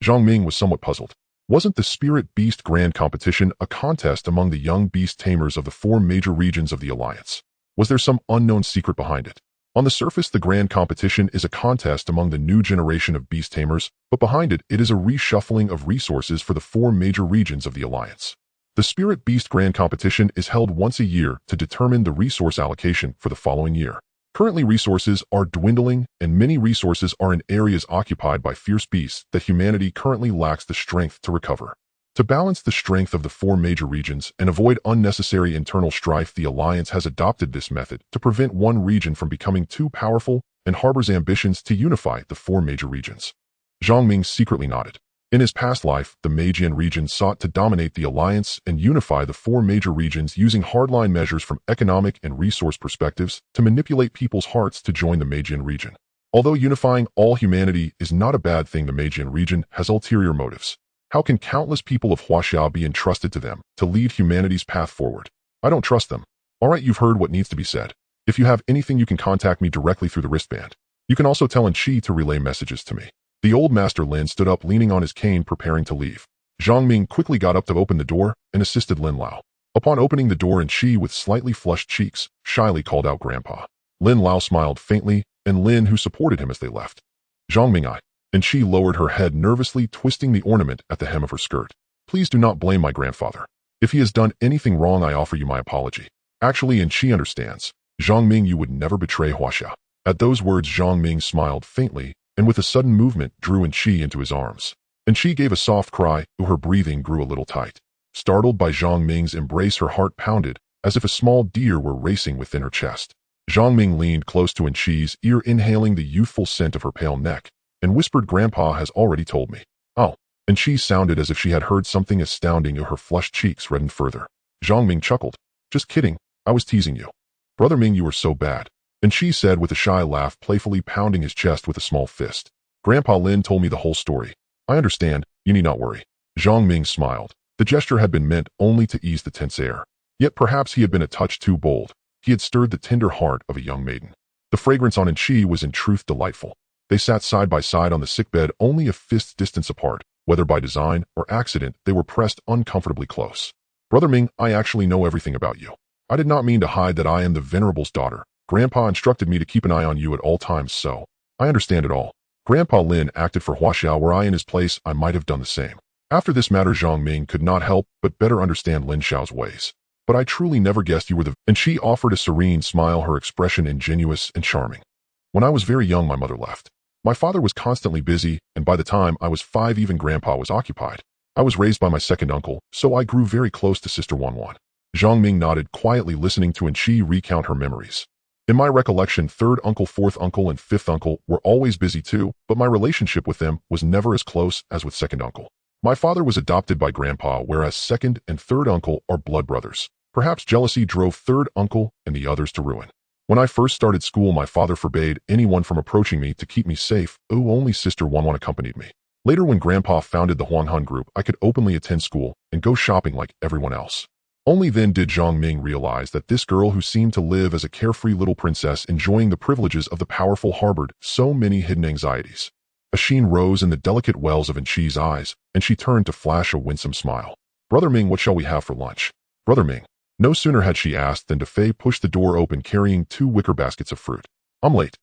Zhang Ming was somewhat puzzled. Wasn't the Spirit Beast Grand Competition a contest among the young Beast Tamers of the 4 major regions of the Alliance? Was there some unknown secret behind it? On the surface, the Grand Competition is a contest among the new generation of Beast Tamers, but behind it, it is a reshuffling of resources for the 4 major regions of the Alliance. The Spirit Beast Grand Competition is held once a year to determine the resource allocation for the following year. Currently, resources are dwindling, and many resources are in areas occupied by fierce beasts that humanity currently lacks the strength to recover. To balance the strength of the 4 major regions and avoid unnecessary internal strife, the Alliance has adopted this method to prevent one region from becoming too powerful and harbors ambitions to unify the 4 major regions. Zhang Ming secretly nodded. In his past life, the Meijian region sought to dominate the Alliance and unify the 4 major regions using hardline measures from economic and resource perspectives to manipulate people's hearts to join the Meijian region. Although unifying all humanity is not a bad thing, the Meijian region has ulterior motives. How can countless people of Huaxia be entrusted to them to lead humanity's path forward? I don't trust them. Alright, you've heard what needs to be said. If you have anything, you can contact me directly through the wristband. You can also tell Enchi to relay messages to me. The old Master Lin stood up, leaning on his cane, preparing to leave. Zhang Ming quickly got up to open the door and assisted Lin Lao. Upon opening the door, Enchi, with slightly flushed cheeks, shyly called out Grandpa. Lin Lao smiled faintly, and Lin, who supported him as they left. Zhang Ming, Enchi lowered her head, nervously twisting the ornament at the hem of her skirt. Please do not blame my grandfather. If he has done anything wrong, I offer you my apology. Actually, Enchi understands. Zhang Ming, you would never betray Huaxia. At those words, Zhang Ming smiled faintly, and with a sudden movement drew Enchi into his arms. Enchi gave a soft cry, though her breathing grew a little tight. Startled by Zhang Ming's embrace, her heart pounded, as if a small deer were racing within her chest. Zhang Ming leaned close to Enchi's ear, inhaling the youthful scent of her pale neck, and whispered, Grandpa has already told me. Oh. Enchi sounded as if she had heard something astounding, though her flushed cheeks reddened further. Zhang Ming chuckled. Just kidding, I was teasing you. Brother Ming, you were so bad. Enchi said with a shy laugh, playfully pounding his chest with a small fist. Grandpa Lin told me the whole story. I understand, you need not worry. Zhang Ming smiled. The gesture had been meant only to ease the tense air. Yet perhaps he had been a touch too bold. He had stirred the tender heart of a young maiden. The fragrance on Enchi was in truth delightful. They sat side by side on the sickbed, only a fist's distance apart. Whether by design or accident, they were pressed uncomfortably close. Brother Ming, I actually know everything about you. I did not mean to hide that I am the Venerable's daughter. Grandpa instructed me to keep an eye on you at all times, so I understand it all. Grandpa Lin acted for Huaxia, where I in his place, I might have done the same. After this matter, Zhang Ming could not help but better understand Lin Xiao's ways. But I truly never guessed you were the... And she offered a serene smile, her expression ingenuous and charming. When I was very young, my mother left. My father was constantly busy, and by the time I was 5, even Grandpa was occupied. I was raised by my second uncle, so I grew very close to Sister Wanwan. Zhang Ming nodded, quietly listening to Enchi recount her memories. In my recollection, third uncle, fourth uncle, and fifth uncle were always busy too, but my relationship with them was never as close as with second uncle. My father was adopted by Grandpa, whereas second and third uncle are blood brothers. Perhaps jealousy drove third uncle and the others to ruin. When I first started school, my father forbade anyone from approaching me to keep me safe. Only Sister Wanwan accompanied me. Later, when Grandpa founded the Huanghun group, I could openly attend school and go shopping like everyone else. Only then did Zhang Ming realize that this girl, who seemed to live as a carefree little princess enjoying the privileges of the powerful, harbored so many hidden anxieties. A sheen rose in the delicate wells of Enchi's eyes, and she turned to flash a winsome smile. Brother Ming, what shall we have for lunch? Brother Ming. No sooner had she asked than Defei pushed the door open, carrying 2 wicker baskets of fruit. I'm late.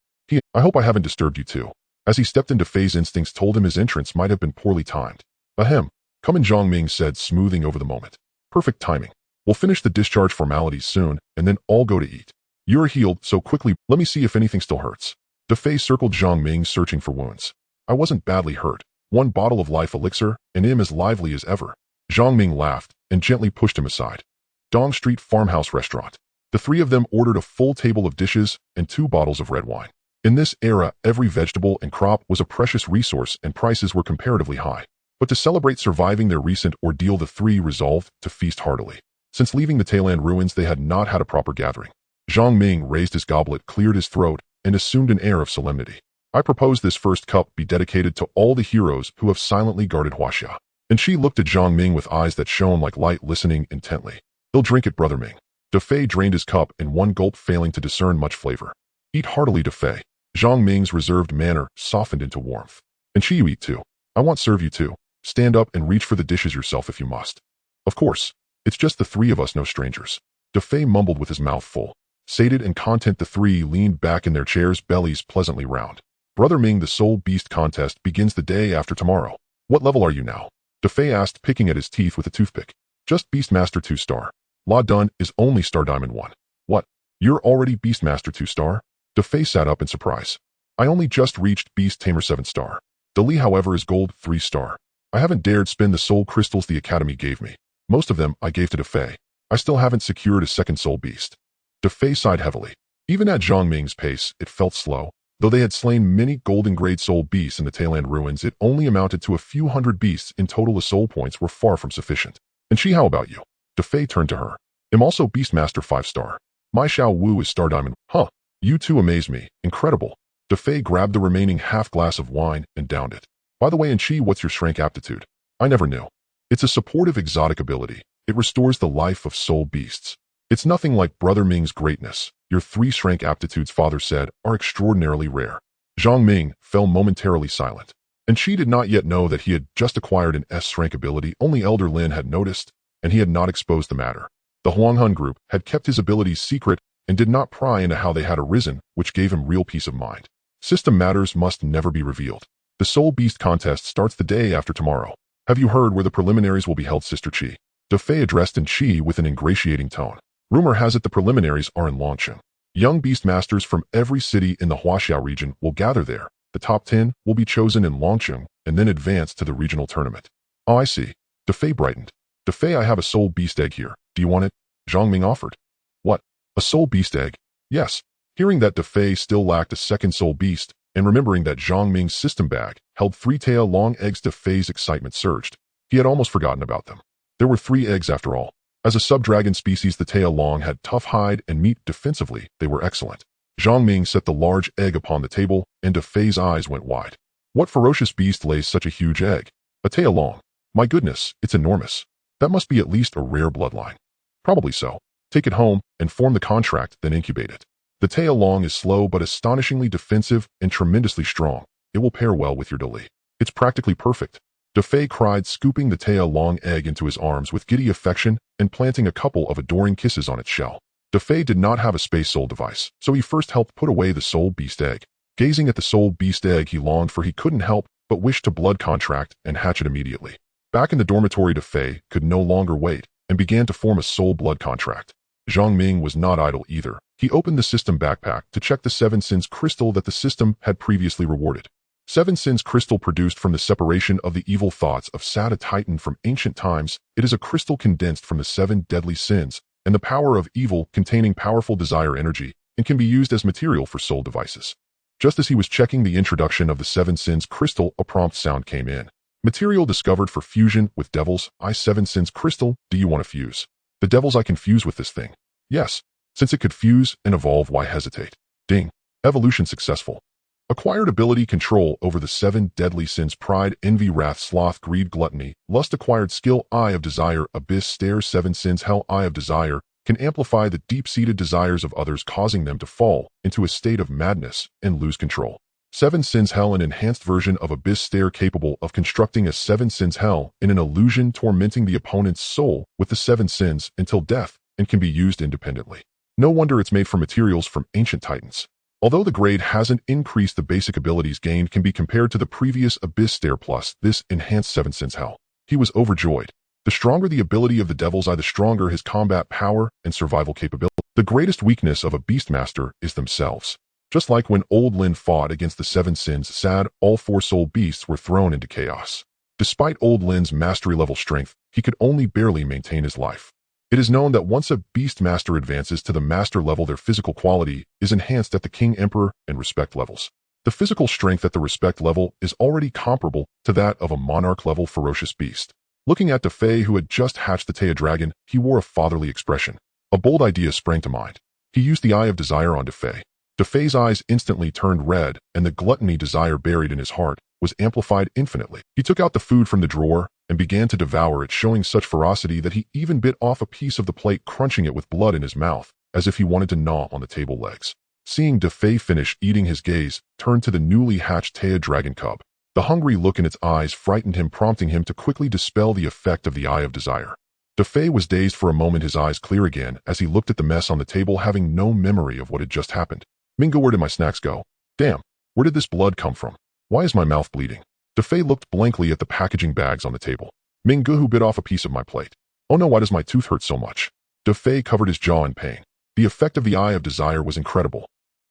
I hope I haven't disturbed you too. As he stepped in, Defei's instincts told him his entrance might have been poorly timed. Ahem. Come in, Zhang Ming said, smoothing over the moment. Perfect timing. We'll finish the discharge formalities soon, and then all go to eat. You're healed, so quickly, let me see if anything still hurts. Defei circled Zhang Ming, searching for wounds. I wasn't badly hurt. 1 bottle of life elixir, and am as lively as ever. Zhang Ming laughed, and gently pushed him aside. Dong Street Farmhouse Restaurant. The 3 of them ordered a full table of dishes and 2 bottles of red wine. In this era, every vegetable and crop was a precious resource and prices were comparatively high. But to celebrate surviving their recent ordeal, the three resolved to feast heartily. Since leaving the Tayland ruins, they had not had a proper gathering. Zhang Ming raised his goblet, cleared his throat, and assumed an air of solemnity. I propose this first cup be dedicated to all the heroes who have silently guarded Huaxia. And she looked at Zhang Ming with eyes that shone like light, listening intently. He'll drink it, Brother Ming. De Fei drained his cup in one gulp, failing to discern much flavor. Eat heartily, De Fei. Zhang Ming's reserved manner softened into warmth. And she, you eat too. I won't serve you too. Stand up and reach for the dishes yourself if you must. Of course. It's just the three of us, no strangers. De Fei mumbled with his mouth full. Sated and content, the three leaned back in their chairs, bellies pleasantly round. Brother Ming, the Soul Beast contest begins the day after tomorrow. What level are you now? De Fei asked, picking at his teeth with a toothpick. Just Beastmaster 2-star. La Dun is only Star Diamond 1. What? You're already Beastmaster 2-star? De Fei sat up in surprise. I only just reached Beast Tamer 7-star. De Li, however, is Gold 3-star. I haven't dared spend the soul crystals the Academy gave me. Most of them I gave to De Fei. I still haven't secured a second soul beast. De Fei sighed heavily. Even at Zhang Ming's pace, it felt slow. Though they had slain many golden-grade soul beasts in the Tayland ruins, it only amounted to a few hundred beasts. In total, the soul points were far from sufficient. And she, how about you? De Fei turned to her. I'm also Beastmaster 5-star. My Xiao Wu is Star Diamond. Huh. You two amaze me. Incredible. De Fei grabbed the remaining half glass of wine and downed it. By the way, and Chi, what's your Shrank aptitude? I never knew. It's a supportive exotic ability. It restores the life of soul beasts. It's nothing like Brother Ming's greatness. Your 3 Shrank aptitudes, father said, are extraordinarily rare. Zhang Ming fell momentarily silent. And she did not yet know that he had just acquired an S-Shrank ability. Only Elder Lin had noticed, and he had not exposed the matter. The Huanghun group had kept his abilities secret and did not pry into how they had arisen, which gave him real peace of mind. System matters must never be revealed. The Soul Beast contest starts the day after tomorrow. Have you heard where the preliminaries will be held, Sister Chi? De Fei addressed in Chi with an ingratiating tone. Rumor has it the preliminaries are in Longqing. Young Beastmasters from every city in the Huaxia region will gather there. The top 10 will be chosen in Longqing and then advance to the regional tournament. Oh, I see. De Fei brightened. De Fei, I have a soul beast egg here. Do you want it? Zhang Ming offered. What? A soul beast egg? Yes. Hearing that De Fei still lacked a second soul beast, and remembering that Zhang Ming's system bag held 3 tail-long eggs, De Fei's excitement surged. He had almost forgotten about them. There were 3 eggs after all. As a sub-dragon species, the tail-long had tough hide and meat. Defensively, they were excellent. Zhang Ming set the large egg upon the table, and De Fei's eyes went wide. What ferocious beast lays such a huge egg? A tail-long. My goodness, it's enormous. That must be at least a rare bloodline. Probably so. Take it home and form the contract, then incubate it. The tail-long is slow but astonishingly defensive and tremendously strong. It will pair well with your De Li. It's practically perfect. De Fei cried, scooping the tail-long egg into his arms with giddy affection and planting a couple of adoring kisses on its shell. De Fei did not have a space soul device, so he first helped put away the soul beast egg. Gazing at the soul beast egg he longed for, he couldn't help but wish to blood contract and hatch it immediately. Back in the dormitory, De Fei could no longer wait and began to form a soul blood contract. Zhang Ming was not idle either. He opened the system backpack to check the 7 Sins crystal that the system had previously rewarded. 7 Sins crystal produced from the separation of the evil thoughts of Sada Titan from ancient times. It is a crystal condensed from the 7 deadly sins and the power of evil, containing powerful desire energy, and can be used as material for soul devices. Just as he was checking the introduction of the 7 Sins crystal, a prompt sound came in. Material discovered for fusion with Devil's Eye 7 Sins crystal. Do you want to fuse? The Devil's Eye can fuse with this thing. Yes. Since it could fuse and evolve, why hesitate? Ding. Evolution successful. Acquired ability control over the 7 deadly sins: pride, envy, wrath, sloth, greed, gluttony, lust. Acquired skill Eye of Desire, abyss, stare. 7 Sins hell. Eye of Desire can amplify the deep-seated desires of others, causing them to fall into a state of madness and lose control. 7 Sins hell, an enhanced version of abyss stare, capable of constructing a 7 Sins hell in an illusion, tormenting the opponent's soul with the 7 sins until death, and can be used independently. No wonder it's made from materials from ancient titans. Although the grade hasn't increased, the basic abilities gained can be compared to the previous Abyss Stare plus this enhanced 7 Sins hell. He was overjoyed. The stronger the ability of the Devil's Eye, the stronger his combat power and survival capability. The greatest weakness of a Beastmaster is themselves. Just like when Old Lin fought against the 7 Sins, Sad, all 4 soul beasts were thrown into chaos. Despite Old Lin's mastery-level strength, he could only barely maintain his life. It is known that once a Beast Master advances to the Master level, their physical quality is enhanced at the King, Emperor, and Respect levels. The physical strength at the Respect level is already comparable to that of a Monarch-level ferocious beast. Looking at Defei, who had just hatched the Taya dragon, he wore a fatherly expression. A bold idea sprang to mind. He used the Eye of Desire on Defei. Defei's eyes instantly turned red, and the gluttony desire buried in his heart was amplified infinitely. He took out the food from the drawer and began to devour it, showing such ferocity that he even bit off a piece of the plate, crunching it with blood in his mouth, as if he wanted to gnaw on the table legs. Seeing Defei finish eating, his gaze turned to the newly hatched Taya dragon cub. The hungry look in its eyes frightened him, prompting him to quickly dispel the effect of the Eye of Desire. Defei was dazed for a moment, his eyes clear again as he looked at the mess on the table, having no memory of what had just happened. Mingo, where did my snacks go? Damn, where did this blood come from? Why is my mouth bleeding? Defei looked blankly at the packaging bags on the table. Mingo, who bit off a piece of my plate. Oh no, why does my tooth hurt so much? Defei covered his jaw in pain. The effect of the Eye of Desire was incredible.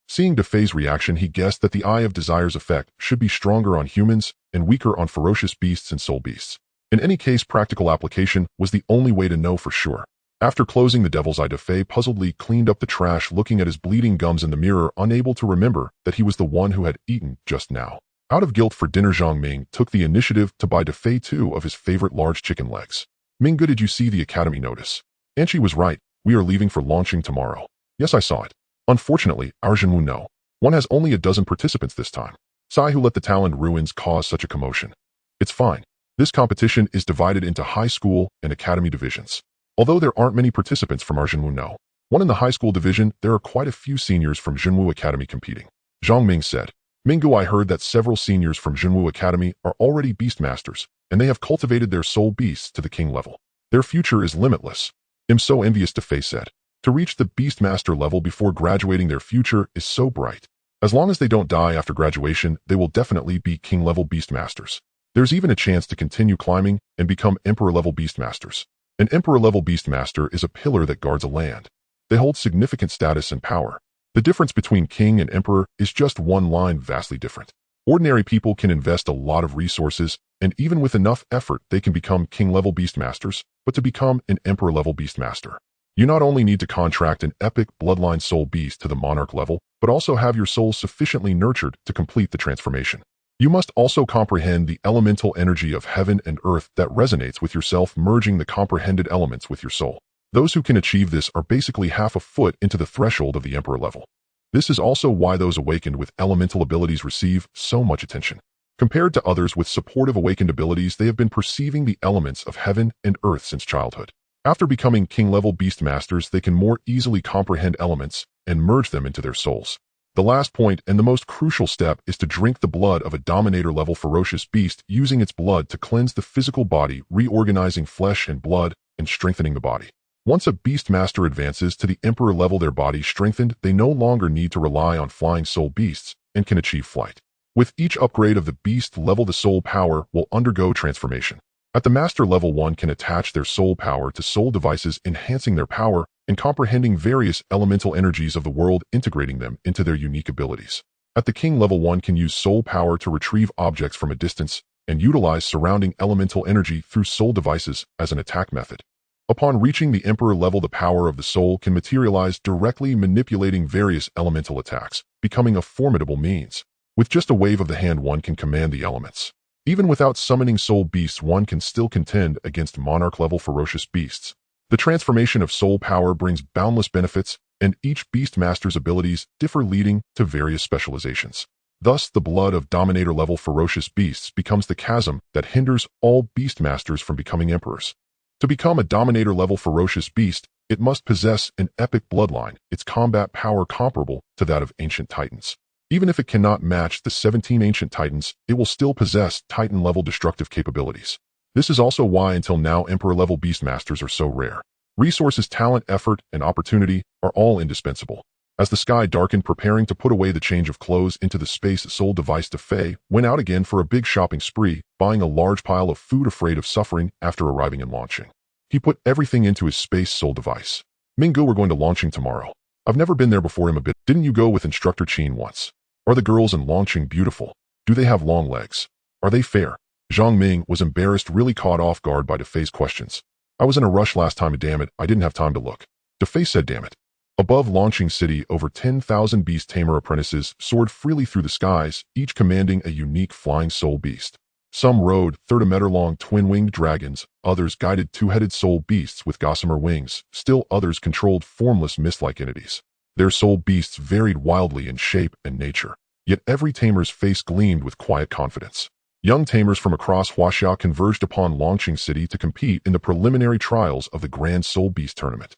Seeing Defei's reaction, he guessed that the Eye of Desire's effect should be stronger on humans and weaker on ferocious beasts and soul beasts. In any case, practical application was the only way to know for sure. After closing the Devil's Eye, Defei puzzledly cleaned up the trash, looking at his bleeding gums in the mirror, unable to remember that he was the one who had eaten just now. Out of guilt for dinner, Zhang Ming took the initiative to buy Defei 2 of his favorite large chicken legs. Minggu, did you see the academy notice? And she was right. We are leaving for launching tomorrow. Yes, I saw it. Unfortunately, our Jinwu no. One has only a dozen participants this time. Sai, who let the Taloned Ruins cause such a commotion. It's fine. This competition is divided into high school and academy divisions. Although there aren't many participants from our Jinwu no. One in the high school division, there are quite a few seniors from Jinwu Academy competing. Zhang Ming said. Minggu, I heard that several seniors from Jinwu Academy are already beast masters, and they have cultivated their soul beasts to the king level. Their future is limitless. I'm so envious, Defei said. To reach the beast master level before graduating, their future is so bright. As long as they don't die after graduation, they will definitely be king level beast masters. There's even a chance to continue climbing and become emperor level beast masters. An emperor level beast master is a pillar that guards a land. They hold significant status and power. The difference between king and emperor is just one line, vastly different. Ordinary people can invest a lot of resources, and even with enough effort, they can become king-level beast masters, but to become an emperor-level beast master, you not only need to contract an epic bloodline soul beast to the monarch level, but also have your soul sufficiently nurtured to complete the transformation. You must also comprehend the elemental energy of heaven and earth that resonates with yourself, merging the comprehended elements with your soul. Those who can achieve this are basically half a foot into the threshold of the emperor level. This is also why those awakened with elemental abilities receive so much attention. Compared to others with supportive awakened abilities, they have been perceiving the elements of heaven and earth since childhood. After becoming king-level beast masters, they can more easily comprehend elements and merge them into their souls. The last point and the most crucial step is to drink the blood of a dominator-level ferocious beast, using its blood to cleanse the physical body, reorganizing flesh and blood, and strengthening the body. Once a beast master advances to the emperor level, their body strengthened, they no longer need to rely on flying soul beasts and can achieve flight. With each upgrade of the beast level, the soul power will undergo transformation. At the master level, one can attach their soul power to soul devices, enhancing their power and comprehending various elemental energies of the world, integrating them into their unique abilities. At the king level, one can use soul power to retrieve objects from a distance and utilize surrounding elemental energy through soul devices as an attack method. Upon reaching the emperor level, the power of the soul can materialize directly, manipulating various elemental attacks, becoming a formidable means. With just a wave of the hand, one can command the elements. Even without summoning soul beasts, one can still contend against monarch-level ferocious beasts. The transformation of soul power brings boundless benefits, and each beast master's abilities differ, leading to various specializations. Thus, the blood of dominator-level ferocious beasts becomes the chasm that hinders all beast masters from becoming emperors. To become a dominator-level ferocious beast, it must possess an epic bloodline, its combat power comparable to that of ancient titans. Even if it cannot match the 17 ancient titans, it will still possess titan-level destructive capabilities. This is also why until now emperor-level beastmasters are so rare. Resources, talent, effort, and opportunity are all indispensable. As the sky darkened, preparing to put away the change of clothes into the space soul device, Defei went out again for a big shopping spree, buying a large pile of food, afraid of suffering after arriving and launching. He put everything into his space soul device. Minggu, we're going to launching tomorrow. I've never been there before. Him a bit. Didn't you go with instructor Qin once? Are the girls in launching beautiful? Do they have long legs? Are they fair? Zhang Ming was embarrassed, really caught off guard by Defei's questions. I was in a rush last time, damn it, I didn't have time to look. DeFay said, damn it. Above launching city, over 10,000 Beast Tamer apprentices soared freely through the skies, each commanding a unique flying soul beast. Some rode 30-meter-long twin-winged dragons, others guided two-headed soul beasts with gossamer wings, still others controlled formless mist-like entities. Their soul beasts varied wildly in shape and nature, yet every tamer's face gleamed with quiet confidence. Young tamers from across Huaxia converged upon launching city to compete in the preliminary trials of the Grand Soul Beast Tournament.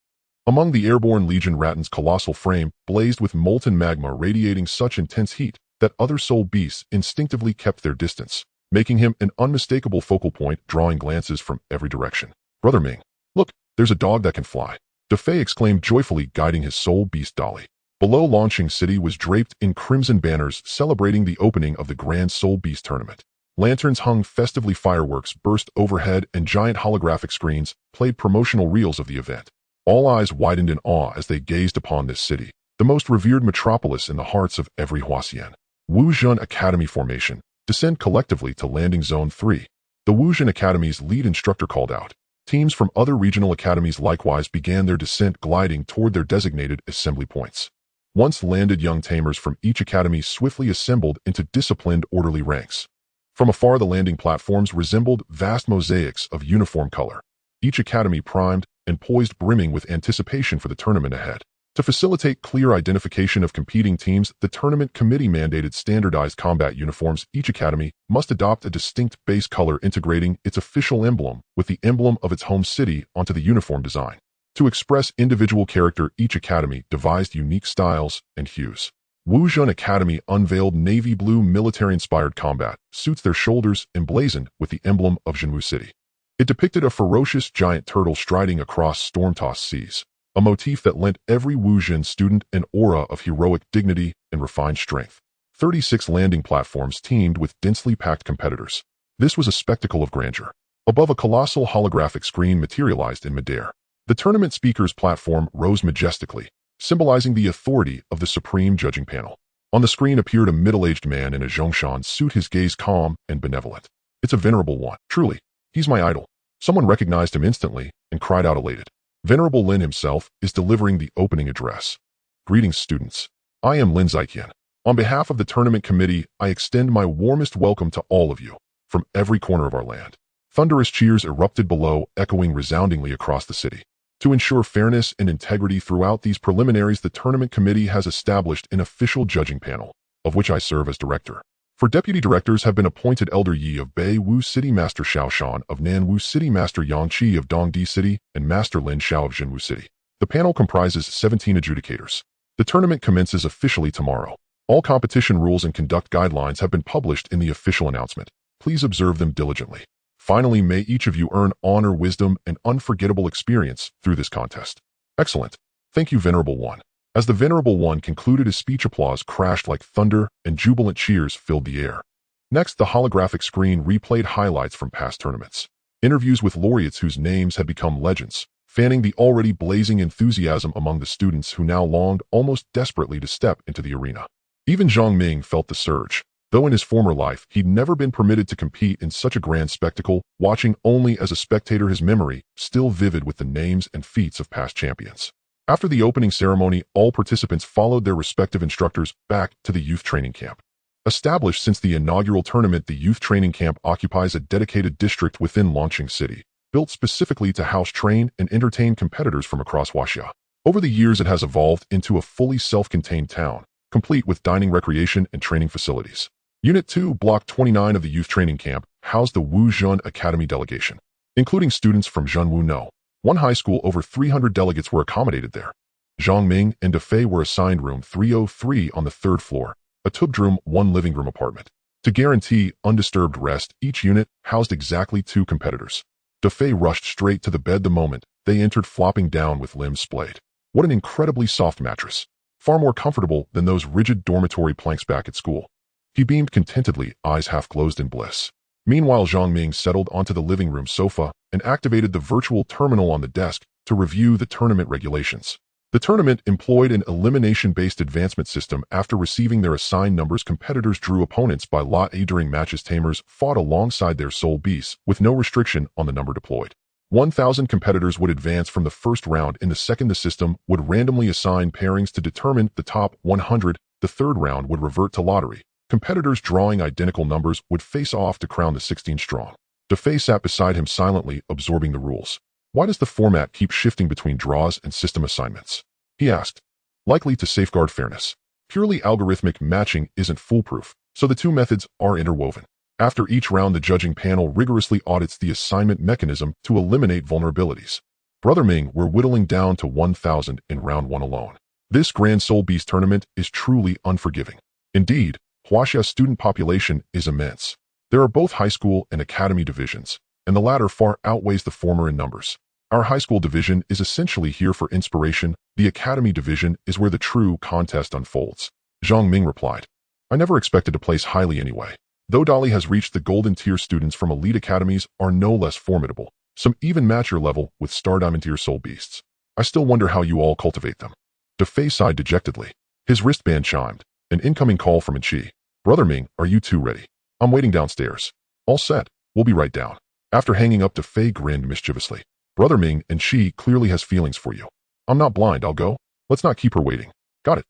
Among the airborne Legion Ratton's colossal frame blazed with molten magma radiating such intense heat that other soul beasts instinctively kept their distance, making him an unmistakable focal point, drawing glances from every direction. Brother Ming, look, there's a dog that can fly. DeFay exclaimed joyfully, guiding his soul beast dolly. Below launching city was draped in crimson banners celebrating the opening of the Grand Soul Beast Tournament. Lanterns hung festively, fireworks burst overhead, and giant holographic screens played promotional reels of the event. All eyes widened in awe as they gazed upon this city, the most revered metropolis in the hearts of every Huaxian. Wuzhen Academy formation. Descend collectively to Landing Zone 3. The Wuzhen Academy's lead instructor called out. Teams from other regional academies likewise began their descent, gliding toward their designated assembly points. Once landed, young tamers from each academy swiftly assembled into disciplined, orderly ranks. From afar, the landing platforms resembled vast mosaics of uniform color, each academy primed and poised, brimming with anticipation for the tournament ahead. To facilitate clear identification of competing teams, the tournament committee mandated standardized combat uniforms. Each academy must adopt a distinct base color, integrating its official emblem with the emblem of its home city onto the uniform design. To express individual character, each academy devised unique styles and hues. Wuzhen Academy unveiled navy blue military-inspired combat suits, their shoulders emblazoned with the emblem of Zhenwu City. It depicted a ferocious giant turtle striding across storm-tossed seas, a motif that lent every Wuzhen student an aura of heroic dignity and refined strength. 36 landing platforms teemed with densely packed competitors. This was a spectacle of grandeur. Above, a colossal holographic screen materialized in midair. The tournament speaker's platform rose majestically, symbolizing the authority of the supreme judging panel. On the screen appeared a middle-aged man in a Zhongshan suit, his gaze calm and benevolent. It's a venerable one. Truly, he's my idol. Someone recognized him instantly and cried out elated. Venerable Lin himself is delivering the opening address. Greetings, students. I am Lin Ziqian. On behalf of the tournament committee, I extend my warmest welcome to all of you, from every corner of our land. Thunderous cheers erupted below, echoing resoundingly across the city. To ensure fairness and integrity throughout these preliminaries, the tournament committee has established an official judging panel, of which I serve as director. For deputy directors have been appointed Elder Yi of Beiwu City, Master Xiao Shan of Nanwu City, Master Yang Qi of Dongdi City, and Master Lin Xiao of Zhenwu City. The panel comprises 17 adjudicators. The tournament commences officially tomorrow. All competition rules and conduct guidelines have been published in the official announcement. Please observe them diligently. Finally, may each of you earn honor, wisdom, and unforgettable experience through this contest. Excellent. Thank you, Venerable One. As the Venerable One concluded his speech, applause crashed like thunder and jubilant cheers filled the air. Next, the holographic screen replayed highlights from past tournaments. Interviews with laureates whose names had become legends, fanning the already blazing enthusiasm among the students who now longed almost desperately to step into the arena. Even Zhang Ming felt the surge. Though in his former life he'd never been permitted to compete in such a grand spectacle, watching only as a spectator, his memory still vivid with the names and feats of past champions. After the opening ceremony, all participants followed their respective instructors back to the youth training camp. Established since the inaugural tournament, the youth training camp occupies a dedicated district within Launching City, built specifically to house, train, and entertain competitors from across Huaxia. Over the years, it has evolved into a fully self-contained town, complete with dining, recreation, and training facilities. Unit 2, Block 29 of the youth training camp housed the Wuzhen Academy delegation, including students from Zhenwu No. One high school. Over 300 delegates were accommodated there. Zhang Ming and DeFei were assigned room 303 on the third floor, a two-bedroom, one living room apartment. To guarantee undisturbed rest, each unit housed exactly 2 competitors. DeFei rushed straight to the bed the moment they entered, flopping down with limbs splayed. What an incredibly soft mattress. Far more comfortable than those rigid dormitory planks back at school. He beamed contentedly, eyes half closed in bliss. Meanwhile, Zhang Ming settled onto the living room sofa and activated the virtual terminal on the desk to review the tournament regulations. The tournament employed an elimination-based advancement system. After receiving their assigned numbers, competitors drew opponents by Lot A. During matches, tamers fought alongside their soul beasts with no restriction on the number deployed. 1,000 competitors would advance from the first round. In the second, the system would randomly assign pairings to determine the top 100. The third round would revert to lottery. Competitors drawing identical numbers would face off to crown the 16 strong. DeFay sat beside him silently, absorbing the rules. Why does the format keep shifting between draws and system assignments? He asked. Likely to safeguard fairness. Purely algorithmic matching isn't foolproof, so the two methods are interwoven. After each round, the judging panel rigorously audits the assignment mechanism to eliminate vulnerabilities. Brother Ming, we're whittling down to 1,000 in round 1 alone. This Grand Soul Beast tournament is truly unforgiving. Indeed, Huaxia's student population is immense. There are both high school and academy divisions, and the latter far outweighs the former in numbers. Our high school division is essentially here for inspiration. The academy division is where the true contest unfolds. Zhang Ming replied. I never expected to place highly anyway. Though Dali has reached the golden tier, students from elite academies are no less formidable. Some even match your level with star diamond tier soul beasts. I still wonder how you all cultivate them. DeFei sighed dejectedly. His wristband chimed. An incoming call from Enchi. Brother Ming, are you two ready? I'm waiting downstairs. All set. We'll be right down. After hanging up, DeFei grinned mischievously. Brother Ming, and she clearly has feelings for you. I'm not blind, I'll go. Let's not keep her waiting. Got it.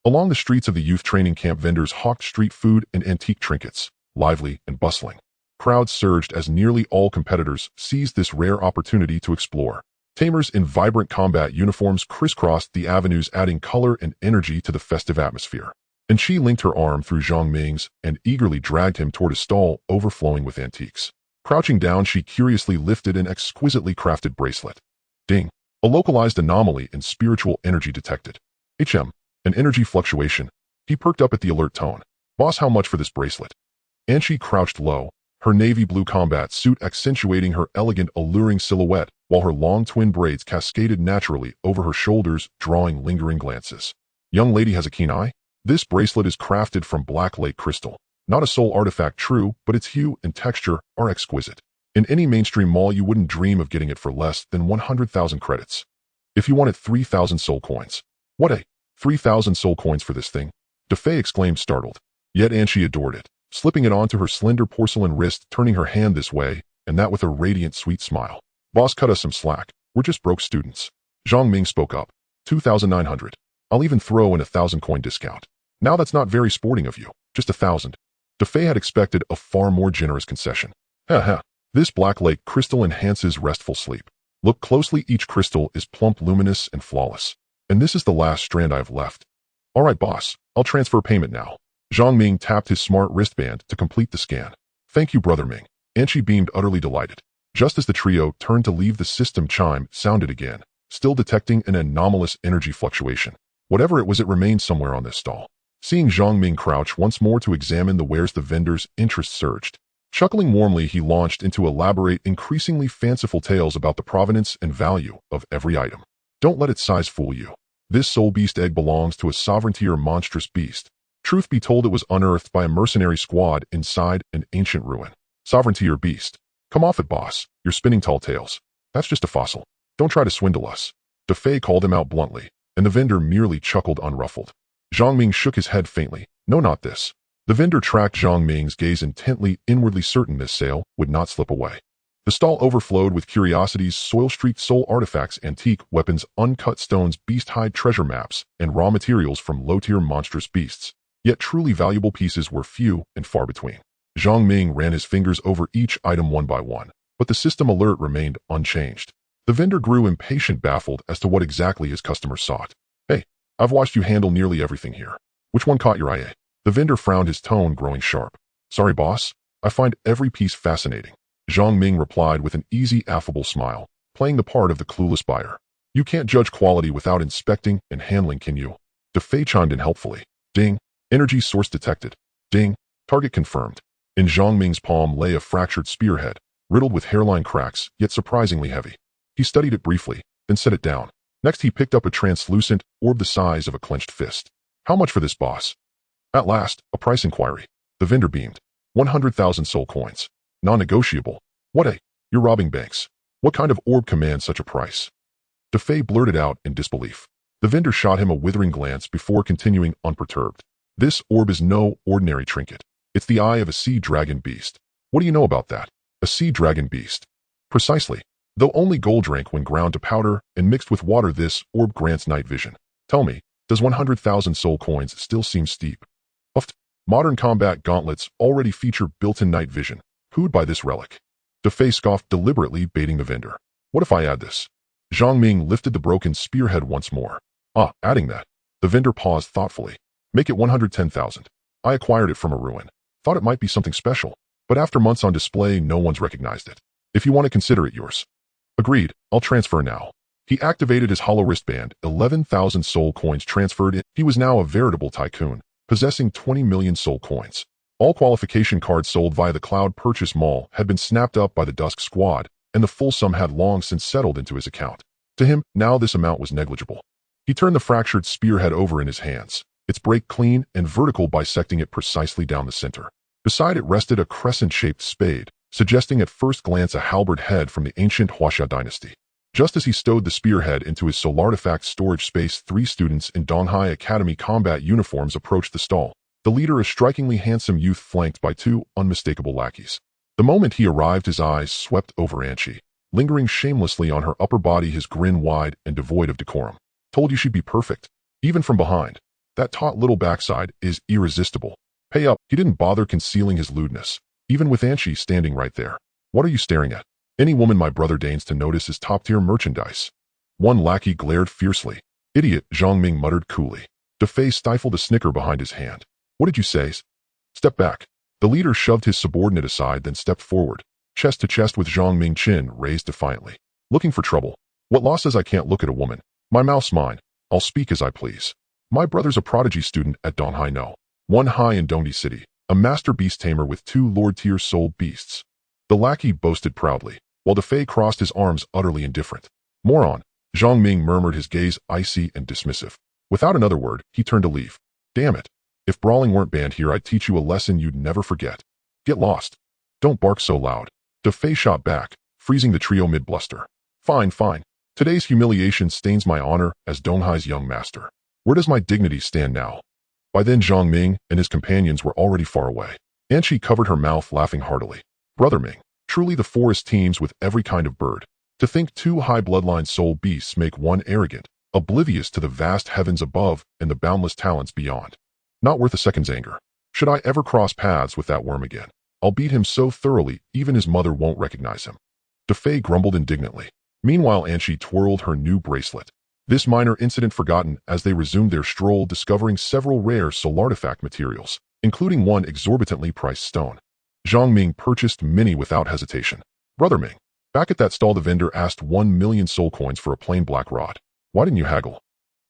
Along the streets of the youth training camp, vendors hawked street food and antique trinkets, lively and bustling. Crowds surged as nearly all competitors seized this rare opportunity to explore. Tamers in vibrant combat uniforms crisscrossed the avenues, adding color and energy to the festive atmosphere. And she linked her arm through Zhang Ming's and eagerly dragged him toward a stall overflowing with antiques. Crouching down, she curiously lifted an exquisitely crafted bracelet. Ding! A localized anomaly in spiritual energy detected. An energy fluctuation. He perked up at the alert tone. Boss, how much for this bracelet? And she crouched low, her navy blue combat suit accentuating her elegant, alluring silhouette, while her long twin braids cascaded naturally over her shoulders, drawing lingering glances. Young lady has a keen eye? This bracelet is crafted from black lake crystal. Not a soul artifact, true, but its hue and texture are exquisite. In any mainstream mall, you wouldn't dream of getting it for less than 100,000 credits. If you wanted 3,000 soul coins. What a 3,000 soul coins for this thing? DeFei exclaimed, startled. Yet Anshi adored it, slipping it onto her slender porcelain wrist, turning her hand this way and that with a radiant, sweet smile. Boss, cut us some slack. We're just broke students. Zhang Ming spoke up. 2,900. I'll even throw in a 1,000 coin discount. Now that's not very sporting of you. Just 1,000. DeFei had expected a far more generous concession. This black lake crystal enhances restful sleep. Look closely, each crystal is plump, luminous, and flawless. And this is the last strand I've left. All right, boss, I'll transfer payment now. Zhang Ming tapped his smart wristband to complete the scan. Thank you, Brother Ming. And she beamed, utterly delighted. Just as the trio turned to leave, the system chime sounded again, still detecting an anomalous energy fluctuation. Whatever it was, it remained somewhere on this stall. Seeing Zhang Ming crouch once more to examine the wares, the vendor's interest surged. Chuckling warmly, he launched into elaborate, increasingly fanciful tales about the provenance and value of every item. Don't let its size fool you. This soul beast egg belongs to a sovereignty or monstrous beast. Truth be told, it was unearthed by a mercenary squad inside an ancient ruin. Sovereignty or beast? Come off it, boss. You're spinning tall tales. That's just a fossil. Don't try to swindle us. DeFei called him out bluntly, and the vendor merely chuckled unruffled. Zhang Ming shook his head faintly. No, not this. The vendor tracked Zhang Ming's gaze intently, inwardly certain this sale would not slip away. The stall overflowed with curiosities, soil-streaked soul artifacts, antique weapons, uncut stones, beast-hide treasure maps, and raw materials from low-tier monstrous beasts. Yet truly valuable pieces were few and far between. Zhang Ming ran his fingers over each item one by one, but the system alert remained unchanged. The vendor grew impatient, baffled as to what exactly his customers sought. Hey, I've watched you handle nearly everything here. Which one caught your eye? The vendor frowned, his tone growing sharp. Sorry, boss. I find every piece fascinating. Zhang Ming replied with an easy, affable smile, playing the part of the clueless buyer. You can't judge quality without inspecting and handling, can you? DeFei chimed in helpfully. Ding. Energy source detected. Ding. Target confirmed. In Zhang Ming's palm lay a fractured spearhead, riddled with hairline cracks, yet surprisingly heavy. He studied it briefly, then set it down. Next, he picked up a translucent orb the size of a clenched fist. How much for this, boss? At last, a price inquiry. The vendor beamed. 100,000 soul coins. Non-negotiable. What a... You're robbing banks. What kind of orb commands such a price? DeFei blurted out in disbelief. The vendor shot him a withering glance before continuing unperturbed. This orb is no ordinary trinket. It's the eye of a sea dragon beast. What do you know about that? A sea dragon beast? Precisely. Though only gold drink when ground to powder and mixed with water, this orb grants night vision. Tell me, does 100,000 soul coins still seem steep? Uft. Modern combat gauntlets already feature built-in night vision. Who'd buy this relic? DeFei scoffed, deliberately baiting the vendor. What if I add this? Zhang Ming lifted the broken spearhead once more. Ah, adding that. The vendor paused thoughtfully. Make it 110,000. I acquired it from a ruin. Thought it might be something special. But after months on display, no one's recognized it. If you want to consider it yours. Agreed, I'll transfer now. He activated his hollow wristband, 11,000 soul coins transferred in. He was now a veritable tycoon, possessing 20 million soul coins. All qualification cards sold via the Cloud Purchase Mall had been snapped up by the Dusk Squad, and the full sum had long since settled into his account. To him, now this amount was negligible. He turned the fractured spearhead over in his hands, its break clean and vertical, bisecting it precisely down the center. Beside it rested a crescent-shaped spade, suggesting at first glance a halberd head from the ancient Huaxia dynasty. Just as he stowed the spearhead into his soul artifact storage space, 3 students in Donghai Academy combat uniforms approached the stall. The leader, a strikingly handsome youth flanked by 2 unmistakable lackeys. The moment he arrived, his eyes swept over Anchi, lingering shamelessly on her upper body, his grin wide and devoid of decorum. Told you she'd be perfect. Even from behind. That taut little backside is irresistible. Pay up. He didn't bother concealing his lewdness, even with Anchi standing right there. What are you staring at? Any woman my brother deigns to notice is top-tier merchandise. One lackey glared fiercely. Idiot, Zhang Ming muttered coolly. DeFei stifled a snicker behind his hand. What did you say? Step back. The leader shoved his subordinate aside, then stepped forward, chest to chest with Zhang Ming, chin raised defiantly. Looking for trouble? What law says I can't look at a woman? My mouth's mine. I'll speak as I please. My brother's a prodigy student at Donghai No. 1 high in Dongdi City, a master beast tamer with 2 lord-tier soul beasts. The lackey boasted proudly, while DeFei crossed his arms, utterly indifferent. Moron, Zhang Ming murmured, his gaze icy and dismissive. Without another word, he turned to leave. Damn it. If brawling weren't banned here, I'd teach you a lesson you'd never forget. Get lost. Don't bark so loud. DeFei shot back, freezing the trio mid-bluster. Fine, fine. Today's humiliation stains my honor as Donghai's young master. Where does my dignity stand now? By then Zhang Ming and his companions were already far away. Anchi covered her mouth, laughing heartily. Brother Ming, truly the forest teems with every kind of bird. To think 2 high bloodline soul beasts make one arrogant, oblivious to the vast heavens above and the boundless talents beyond. Not worth a second's anger. Should I ever cross paths with that worm again, I'll beat him so thoroughly even his mother won't recognize him. DeFei grumbled indignantly. Meanwhile, Anchi twirled her new bracelet. This minor incident forgotten as they resumed their stroll, discovering several rare soul artifact materials, including one exorbitantly priced stone. Zhang Ming purchased many without hesitation. Brother Ming, back at that stall the vendor asked 1 million soul coins for a plain black rod. Why didn't you haggle?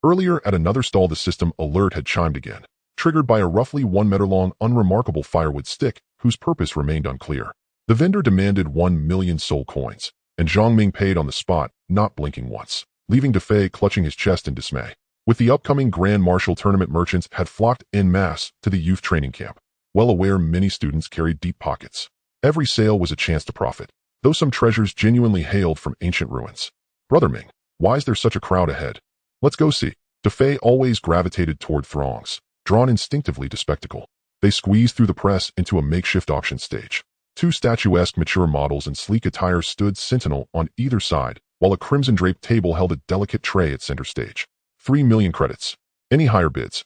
Earlier at another stall the system alert had chimed again, triggered by a roughly 1 meter long unremarkable firewood stick whose purpose remained unclear. The vendor demanded 1 million soul coins, and Zhang Ming paid on the spot, not blinking once, leaving DeFei clutching his chest in dismay. With the upcoming Grand Marshal tournament, merchants had flocked en masse to the youth training camp, well aware many students carried deep pockets. Every sale was a chance to profit, though some treasures genuinely hailed from ancient ruins. Brother Ming, why is there such a crowd ahead? Let's go see. DeFei always gravitated toward throngs, drawn instinctively to spectacle. They squeezed through the press into a makeshift auction stage. 2 statuesque mature models in sleek attire stood sentinel on either side, while a crimson-draped table held a delicate tray at center stage. 3 million credits. Any higher bids?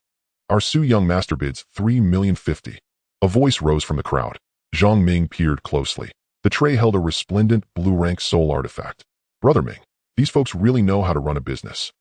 Our Su young master bids 3,050,000. A voice rose from the crowd. Zhang Ming peered closely. The tray held a resplendent blue-rank soul artifact. Brother Ming, these folks really know how to run a business.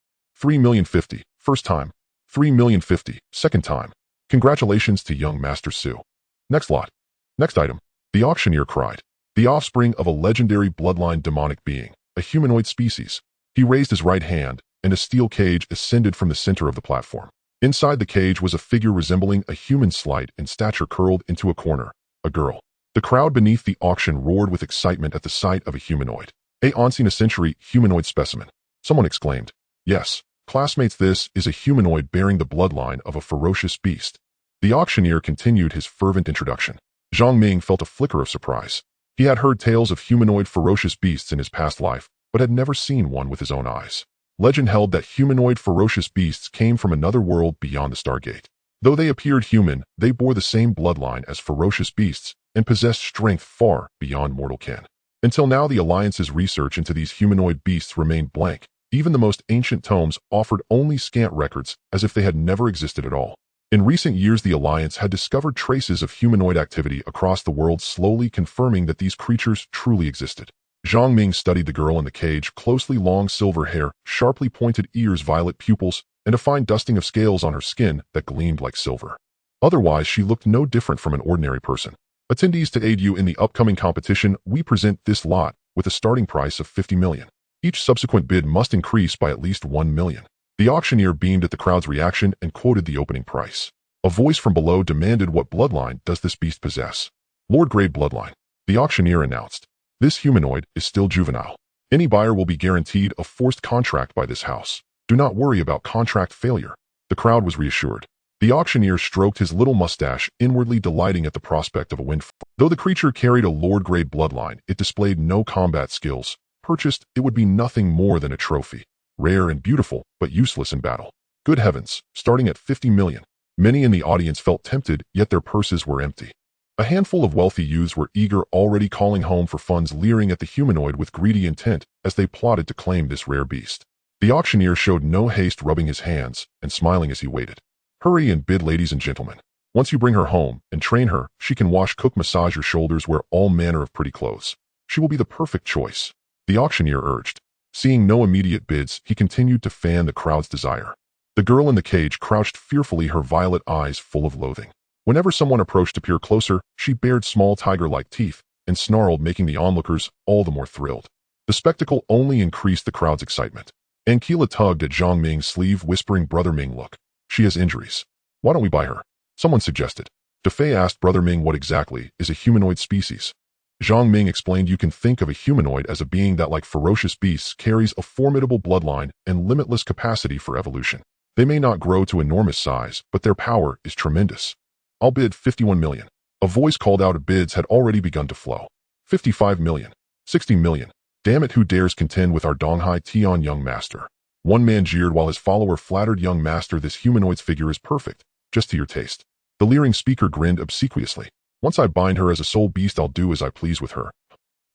3,050,000, first time. 3,050,000, second time. Congratulations to young Master Su. Next lot. Next item. The auctioneer cried. The offspring of a legendary bloodline demonic being, a humanoid species. He raised his right hand, and a steel cage ascended from the center of the platform. Inside the cage was a figure resembling a human, slight in stature, curled into a corner, a girl. The crowd beneath the auction roared with excitement at the sight of a humanoid. A once-in-a-century humanoid specimen. Someone exclaimed. Yes, classmates, this is a humanoid bearing the bloodline of a ferocious beast. The auctioneer continued his fervent introduction. Zhang Ming felt a flicker of surprise. He had heard tales of humanoid ferocious beasts in his past life, but had never seen one with his own eyes. Legend held that humanoid ferocious beasts came from another world beyond the Stargate. Though they appeared human, they bore the same bloodline as ferocious beasts and possessed strength far beyond mortal ken. Until now, the Alliance's research into these humanoid beasts remained blank. Even the most ancient tomes offered only scant records, as if they had never existed at all. In recent years, the Alliance had discovered traces of humanoid activity across the world, slowly confirming that these creatures truly existed. Zhang Ming studied the girl in the cage closely. Long silver hair, sharply pointed ears, violet pupils, and a fine dusting of scales on her skin that gleamed like silver. Otherwise, she looked no different from an ordinary person. Attendees, to aid you in the upcoming competition, we present this lot with a starting price of 50 million. Each subsequent bid must increase by at least 1 million. The auctioneer beamed at the crowd's reaction and quoted the opening price. A voice from below demanded, "What bloodline does this beast possess?" "Lord grade bloodline," the auctioneer announced. "This humanoid is still juvenile. Any buyer will be guaranteed a forced contract by this house. Do not worry about contract failure." The crowd was reassured. The auctioneer stroked his little mustache, inwardly delighting at the prospect of a windfall. Though the creature carried a Lord grade bloodline, it displayed no combat skills. Purchased, it would be nothing more than a trophy. Rare and beautiful, but useless in battle. Good heavens, starting at 50 million. Many in the audience felt tempted, yet their purses were empty. A handful of wealthy youths were eager, already calling home for funds, leering at the humanoid with greedy intent as they plotted to claim this rare beast. The auctioneer showed no haste, rubbing his hands and smiling as he waited. "Hurry and bid, ladies and gentlemen. Once you bring her home and train her, she can wash, cook, massage your shoulders, wear all manner of pretty clothes. She will be the perfect choice," the auctioneer urged. Seeing no immediate bids, he continued to fan the crowd's desire. The girl in the cage crouched fearfully, her violet eyes full of loathing. Whenever someone approached to peer closer, she bared small tiger-like teeth and snarled, making the onlookers all the more thrilled. The spectacle only increased the crowd's excitement. Ankila tugged at Zhang Ming's sleeve, whispering, "Brother Ming, look. She has injuries. Why don't we buy her?" someone suggested. Defei asked, "Brother Ming, what exactly is a humanoid species?" Zhang Ming explained, "You can think of a humanoid as a being that, like ferocious beasts, carries a formidable bloodline and limitless capacity for evolution. They may not grow to enormous size, but their power is tremendous." "I'll bid 51 million. A voice called out. Bids had already begun to flow. 55 million. 60 million. "Damn it, who dares contend with our Donghai Tian young master?" One man jeered while his follower flattered, "Young master, this humanoid's figure is perfect, just to your taste." The leering speaker grinned obsequiously. "Once I bind her as a soul beast, I'll do as I please with her."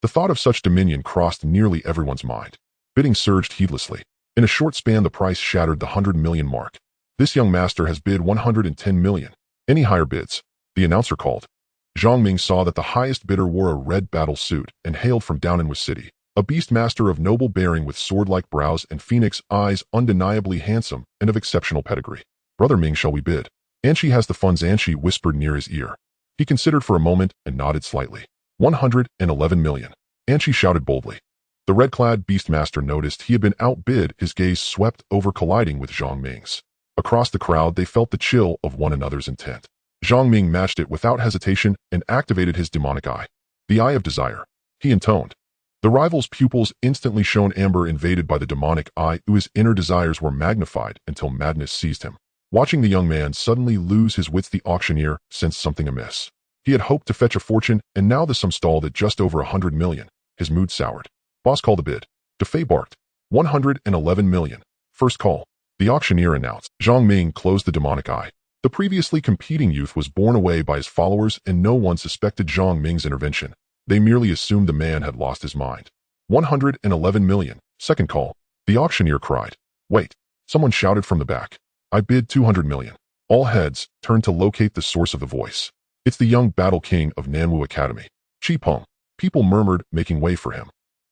The thought of such dominion crossed nearly everyone's mind. Bidding surged heedlessly. In a short span, the price shattered the 100 million mark. "This young master has bid 110 million. Any higher bids?" the announcer called. Zhang Ming saw that the highest bidder wore a red battle suit and hailed from Downanwa City. A beast master of noble bearing with sword-like brows and phoenix eyes, undeniably handsome and of exceptional pedigree. "Brother Ming, shall we bid?" "Anshi has the funds," Anshi whispered near his ear. He considered for a moment and nodded slightly. 111 million. Anshi shouted boldly. The red-clad beastmaster noticed he had been outbid. His gaze swept over, colliding with Zhang Ming's. Across the crowd, they felt the chill of one another's intent. Zhang Ming matched it without hesitation and activated his demonic eye. "The Eye of Desire," he intoned. The rival's pupils instantly shone amber, invaded by the demonic eye. His inner desires were magnified until madness seized him. Watching the young man suddenly lose his wits, the auctioneer sensed something amiss. He had hoped to fetch a fortune, and now the sum stalled at just over 100 million. His mood soured. "Boss, called a bid." Defei barked. 111 million. "First call," the auctioneer announced. Zhang Ming closed the demonic eye. The previously competing youth was borne away by his followers, and no one suspected Zhang Ming's intervention. They merely assumed the man had lost his mind. 111 million. "Second call," the auctioneer cried. "Wait," someone shouted from the back. "I bid 200 million. All heads turned to locate the source of the voice. "It's the young battle king of Nanwu Academy, Chi Peng," people murmured, making way for him.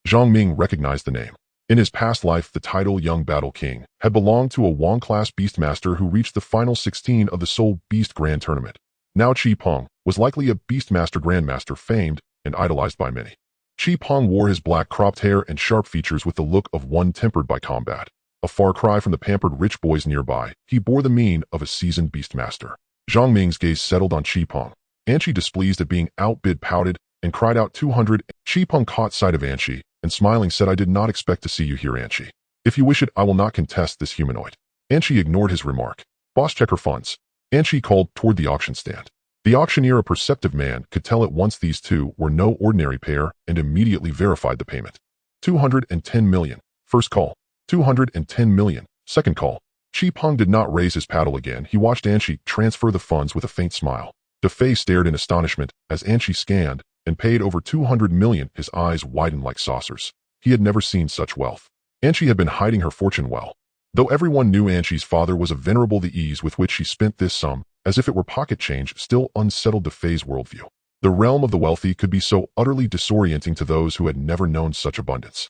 Zhang Ming recognized the name. In his past life, the title Young Battle King had belonged to a Wang-class beastmaster who reached the final 16 of the Soul Beast Grand Tournament. Now Chi Peng was likely a beastmaster grandmaster, famed and idolized by many. Chi Peng wore his black cropped hair and sharp features with the look of one tempered by combat. A far cry from the pampered rich boys nearby, he bore the mien of a seasoned beastmaster. Zhang Ming's gaze settled on Chi Peng. Anshi, displeased at being outbid, pouted and cried out 200. Chi Peng caught sight of Anshi and smiling said, "I did not expect to see you here, Anshi. If you wish it, I will not contest this humanoid." Anshi ignored his remark. "Boss, check her funds." Anshi called toward the auction stand. The auctioneer, a perceptive man, could tell at once these two were no ordinary pair and immediately verified the payment. 210 million. First call. 210 million. Second call. Chi Peng did not raise his paddle again. He watched Anshi transfer the funds with a faint smile. Defei stared in astonishment as Anshi scanned and paid over 200 million. His eyes widened like saucers. He had never seen such wealth. Anchi had been hiding her fortune well. Though everyone knew Anchi's father was a venerable, the ease with which she spent this sum, as if it were pocket change, still unsettled the Fae's worldview. The realm of the wealthy could be so utterly disorienting to those who had never known such abundance.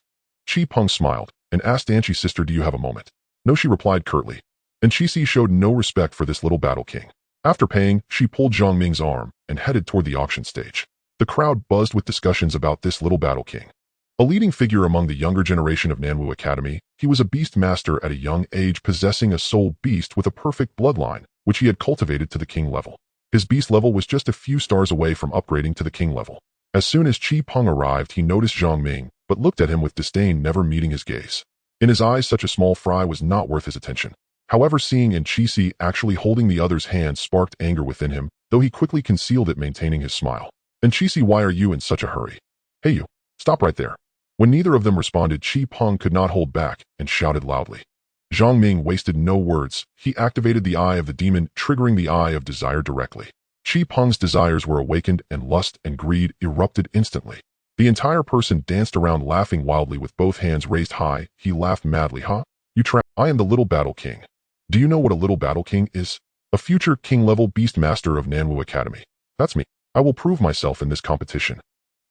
Chi Peng smiled and asked Anchi's sister, "Do you have a moment?" "No," she replied curtly. And Chi showed no respect for this little battle king. After paying, she pulled Zhang Ming's arm and headed toward the auction stage. The crowd buzzed with discussions about this little battle king. A leading figure among the younger generation of Nanwu Academy, he was a beast master at a young age, possessing a soul beast with a perfect bloodline, which he had cultivated to the king level. His beast level was just a few stars away from upgrading to the king level. As soon as Chi Peng arrived, he noticed Zhang Ming, but looked at him with disdain, never meeting his gaze. In his eyes, such a small fry was not worth his attention. However, seeing Chi actually holding the other's hand sparked anger within him, though he quickly concealed it, maintaining his smile. "And Chi, why are you in such a hurry?" "Hey you, stop right there." When neither of them responded, Chi Peng could not hold back and shouted loudly. Zhang Ming wasted no words. He activated the Eye of the Demon, triggering the Eye of Desire directly. Chi Peng's desires were awakened, and lust and greed erupted instantly. The entire person danced around, laughing wildly with both hands raised high. He laughed madly. "Huh? I am the Little Battle King. Do you know what a Little Battle King is? A future king-level beast master of Nanwu Academy. That's me. I will prove myself in this competition.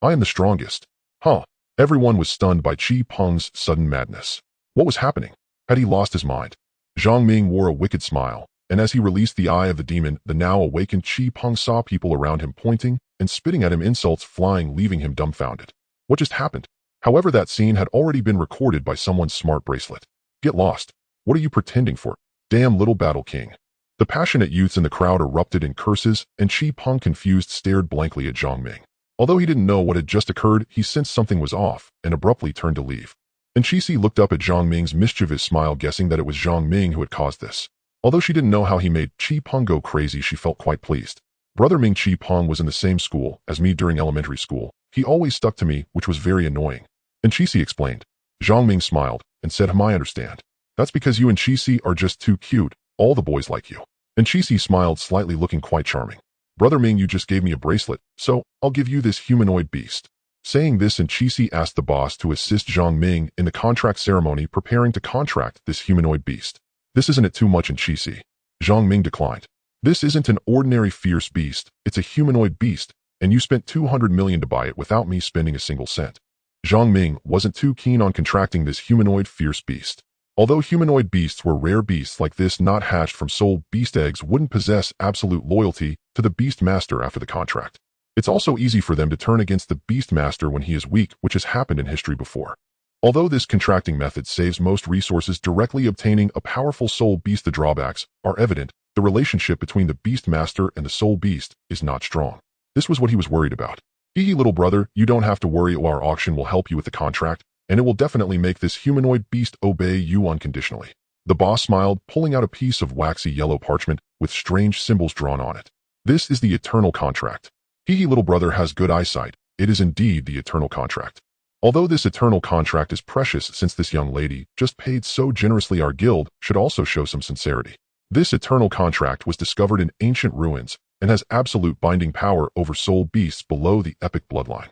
I am the strongest." "Huh?" Everyone was stunned by Chi Peng's sudden madness. What was happening? Had he lost his mind? Zhang Ming wore a wicked smile, and as he released the Eye of the Demon, the now awakened Chi Peng saw people around him pointing and spitting at him, insults flying, leaving him dumbfounded. What just happened? However, that scene had already been recorded by someone's smart bracelet. "Get lost. What are you pretending for? Damn Little Battle King." The passionate youths in the crowd erupted in curses, and Chi Peng, confused, stared blankly at Zhang Ming. Although he didn't know what had just occurred, he sensed something was off and abruptly turned to leave. And Chi looked up at Zhang Ming's mischievous smile, guessing that it was Zhang Ming who had caused this. Although she didn't know how he made Chi Peng go crazy, she felt quite pleased. Brother Ming, Chi Peng was in the same school as me during elementary school. He always stuck to me, which was very annoying. And Chi explained. Zhang Ming smiled and said, "I understand. That's because you and Chi are just too cute. All the boys like you." And Chi smiled slightly, looking quite charming. "Brother Ming, you just gave me a bracelet, so I'll give you this humanoid beast." Saying this, and Chi asked the boss to assist Zhang Ming in the contract ceremony, preparing to contract this humanoid beast. "This isn't it too much?" And Chi Zhang Ming declined. "This isn't an ordinary fierce beast, it's a humanoid beast, and you spent 200 million to buy it without me spending a single cent." Zhang Ming wasn't too keen on contracting this humanoid fierce beast. Although humanoid beasts were rare, beasts like this, not hatched from soul beast eggs, wouldn't possess absolute loyalty to the beast master after the contract. It's also easy for them to turn against the beast master when he is weak, which has happened in history before. Although this contracting method saves most resources, directly obtaining a powerful soul beast, the drawbacks are evident. The relationship between the beast master and the soul beast is not strong. This was what he was worried about. "Hee little brother, you don't have to worry. Our auction will help you with the contract, and it will definitely make this humanoid beast obey you unconditionally." The boss smiled, pulling out a piece of waxy yellow parchment with strange symbols drawn on it. "This is the eternal contract. Hee little brother has good eyesight. It is indeed the eternal contract. Although this eternal contract is precious, since this young lady just paid so generously, our guild should also show some sincerity. This eternal contract was discovered in ancient ruins and has absolute binding power over soul beasts below the epic bloodline.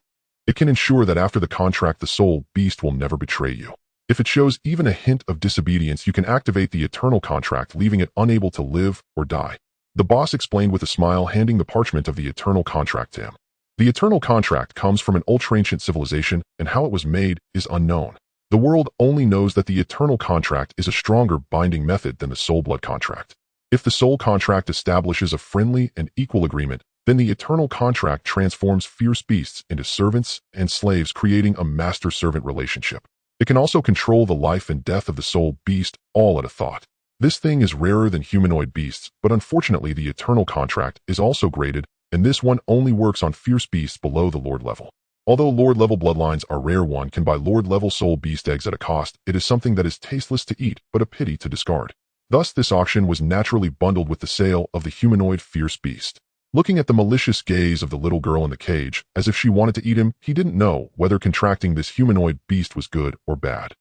It can ensure that after the contract, the soul beast will never betray you. If it shows even a hint of disobedience, you can activate the eternal contract, leaving it unable to live or die." The boss explained with a smile, handing the parchment of the eternal contract to him. The eternal contract comes from an ultra-ancient civilization, and how it was made is unknown. The world only knows that the eternal contract is a stronger binding method than the soul blood contract. If the soul contract establishes a friendly and equal agreement, then the eternal contract transforms fierce beasts into servants and slaves, creating a master-servant relationship. It can also control the life and death of the soul beast, all at a thought. This thing is rarer than humanoid beasts, but unfortunately the eternal contract is also graded, and this one only works on fierce beasts below the lord level. Although lord level bloodlines are rare, one can buy lord level soul beast eggs at a cost. It is something that is tasteless to eat, but a pity to discard. Thus this auction was naturally bundled with the sale of the humanoid fierce beast. Looking at the malicious gaze of the little girl in the cage, as if she wanted to eat him, he didn't know whether contracting this humanoid beast was good or bad.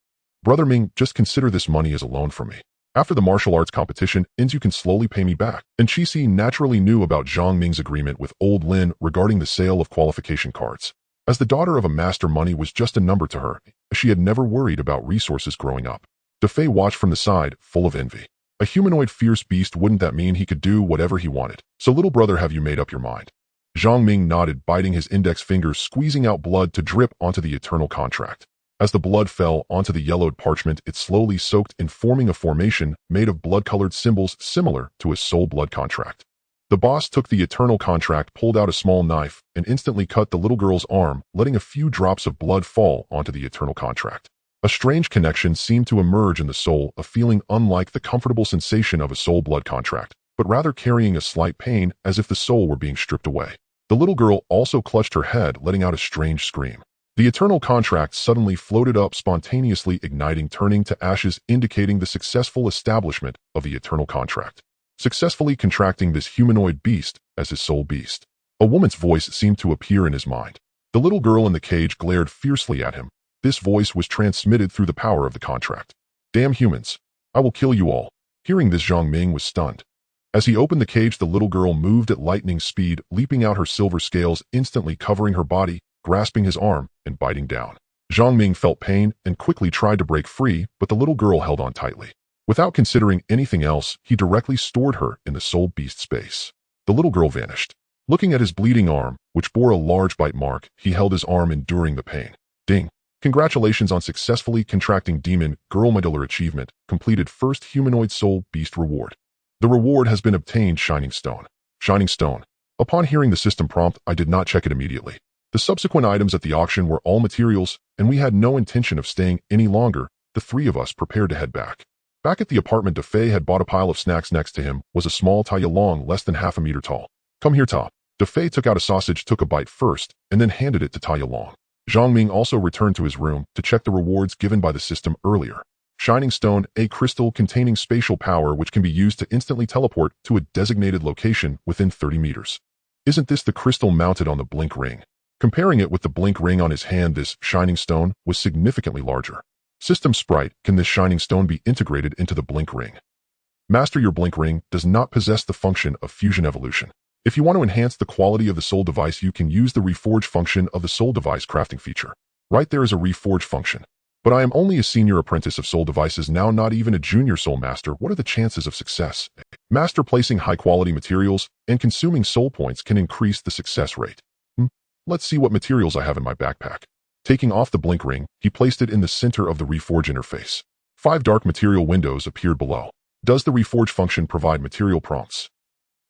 "Brother Ming, just consider this money as a loan from me. After the martial arts competition ends, you can slowly pay me back. And Qixi naturally knew about Zhang Ming's agreement with Old Lin regarding the sale of qualification cards. As the daughter of a master, money was just a number to her. She had never worried about resources growing up. Defei watched from the side, full of envy. A humanoid fierce beast, wouldn't that mean he could do whatever he wanted? So little brother, have you made up your mind? Zhang Ming nodded, biting his index finger, squeezing out blood to drip onto the eternal contract. As the blood fell onto the yellowed parchment, it slowly soaked in, forming a formation made of blood-colored symbols similar to a soul blood contract. The boss took the eternal contract, pulled out a small knife, and instantly cut the little girl's arm, letting a few drops of blood fall onto the eternal contract. A strange connection seemed to emerge in the soul, a feeling unlike the comfortable sensation of a soul blood contract, but rather carrying a slight pain, as if the soul were being stripped away. The little girl also clutched her head, letting out a strange scream. The eternal contract suddenly floated up, spontaneously igniting, turning to ashes, indicating the successful establishment of the eternal contract. Successfully contracting this humanoid beast as his soul beast. A woman's voice seemed to appear in his mind. The little girl in the cage glared fiercely at him. This voice was transmitted through the power of the contract. Damn humans! I will kill you all. Hearing this, Zhang Ming was stunned. As he opened the cage, the little girl moved at lightning speed, leaping out, her silver scales instantly covering her body, grasping his arm and biting down. Zhang Ming felt pain and quickly tried to break free, but the little girl held on tightly. Without considering anything else, he directly stored her in the soul beast space. The little girl vanished. Looking at his bleeding arm, which bore a large bite mark, he held his arm, enduring the pain. Ding! Congratulations on successfully contracting Demon Girl Medular Achievement, completed first humanoid soul beast reward. The reward has been obtained, Shining Stone. Shining Stone. Upon hearing the system prompt, I did not check it immediately. The subsequent items at the auction were all materials, and we had no intention of staying any longer. The three of us prepared to head back. Back at the apartment, Defei had bought a pile of snacks. Next to him was a small Tai long, less than half a meter tall. Come here, Ta. Defei took out a sausage, took a bite first, and then handed it to Tai long. Zhang Ming also returned to his room to check the rewards given by the system earlier. Shining Stone, a crystal containing spatial power which can be used to instantly teleport to a designated location within 30 meters. Isn't this the crystal mounted on the blink ring? Comparing it with the blink ring on his hand, this Shining Stone was significantly larger. System sprite, can this Shining Stone be integrated into the blink ring? Master, your blink ring does not possess the function of fusion evolution. If you want to enhance the quality of the soul device, you can use the reforge function of the soul device crafting feature. Right there is a reforge function. But I am only a senior apprentice of soul devices now, not even a junior soul master. What are the chances of success? Master, placing high-quality materials and consuming soul points can increase the success rate. Let's see what materials I have in my backpack. Taking off the blink ring, he placed it in the center of the reforge interface. 5 dark material windows appeared below. Does the reforge function provide material prompts?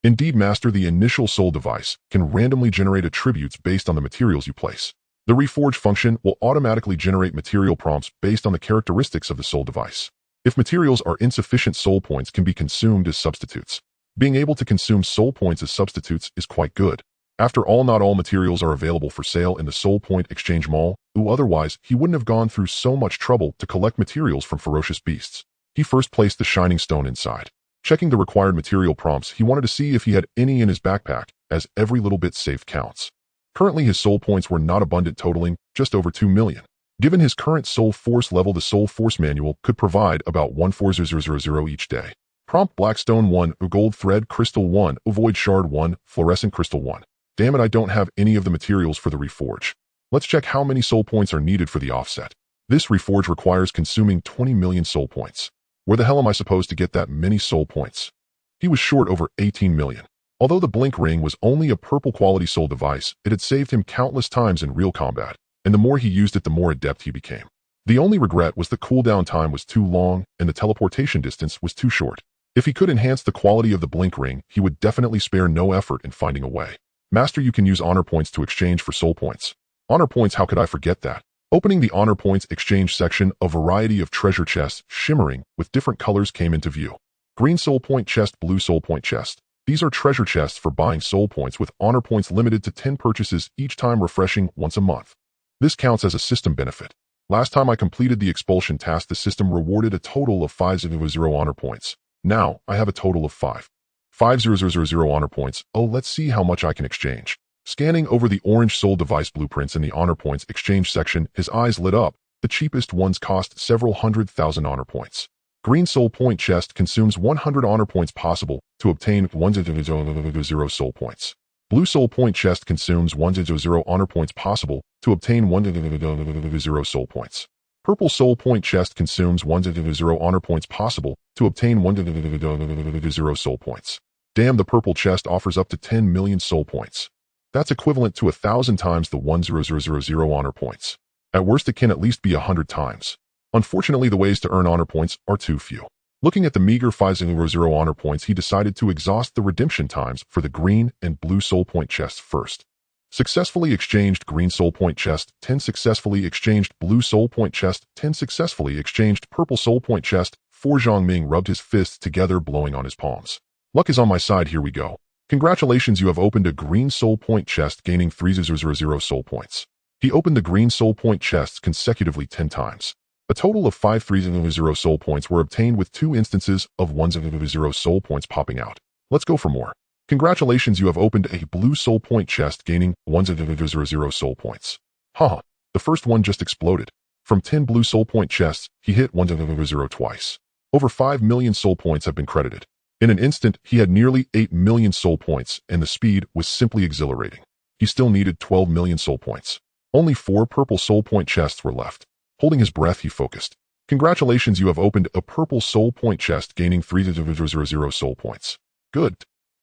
Indeed, Master, the initial soul device can randomly generate attributes based on the materials you place. The reforge function will automatically generate material prompts based on the characteristics of the soul device. If materials are insufficient, soul points can be consumed as substitutes. Being able to consume soul points as substitutes is quite good. After all, not all materials are available for sale in the Soul Point Exchange Mall, otherwise he wouldn't have gone through so much trouble to collect materials from ferocious beasts. He first placed the Shining Stone inside. Checking the required material prompts, he wanted to see if he had any in his backpack, as every little bit saved counts. Currently his soul points were not abundant, totaling just over 2 million. Given his current soul force level, the soul force manual could provide about 140,000 each day. Prompt: Blackstone 1, gold thread crystal 1, void shard 1, fluorescent crystal 1. Damn it, I don't have any of the materials for the reforge. Let's check how many soul points are needed for the offset. This reforge requires consuming 20 million soul points. Where the hell am I supposed to get that many soul points? He was short over 18 million. Although the blink ring was only a purple quality soul device, it had saved him countless times in real combat, and the more he used it, the more adept he became. The only regret was the cooldown time was too long and the teleportation distance was too short. If he could enhance the quality of the blink ring, he would definitely spare no effort in finding a way. Master, you can use honor points to exchange for soul points. Honor points, how could I forget that? Opening the honor points exchange section, a variety of treasure chests, shimmering with different colors, came into view. Green soul point chest, blue soul point chest. These are treasure chests for buying soul points, with honor points limited to 10 purchases each time, refreshing once a month. This counts as a system benefit. Last time I completed the expulsion task, the system rewarded a total of 500 honor points. Now I have a total of 5,000 honor points. Oh, let's see how much I can exchange. Scanning over the orange soul device blueprints in the honor points exchange section, his eyes lit up. The cheapest ones cost several 100,000 honor points. Green Soul Point chest consumes 100 honor points possible to obtain 100 soul points. Blue Soul Point chest consumes 100 honor points possible to obtain 100 soul points. Purple Soul Point chest consumes 100 honor points possible to obtain 100 soul points. Damn, the purple chest offers up to 10 million soul points. That's equivalent to 1,000 times the 100 honor points. At worst, it can at least be 100 times. Unfortunately, the ways to earn honor points are too few. Looking at the meager 500 honor points, he decided to exhaust the redemption times for the green and blue soul point chests first. Successfully exchanged green soul point chest, 10 successfully exchanged blue soul point chest, 10 successfully exchanged purple soul point chest. 4 Zhang Ming rubbed his fists together, blowing on his palms. Luck is on my side, here we go. Congratulations, you have opened a green soul point chest, gaining 300 soul points. He opened the green soul point chests consecutively 10 times. A total of 5 300 soul points were obtained, with 2 instances of 100 soul points popping out. Let's go for more. Congratulations, you have opened a blue soul point chest, gaining 100 soul points. Haha, the first one just exploded. From 10 blue soul point chests, he hit 100 twice. Over 5 million soul points have been credited. In an instant, he had nearly 8 million soul points, and the speed was simply exhilarating. He still needed 12 million soul points. Only 4 purple soul point chests were left. Holding his breath, he focused. Congratulations, you have opened a purple soul point chest, gaining 300 soul points. Good.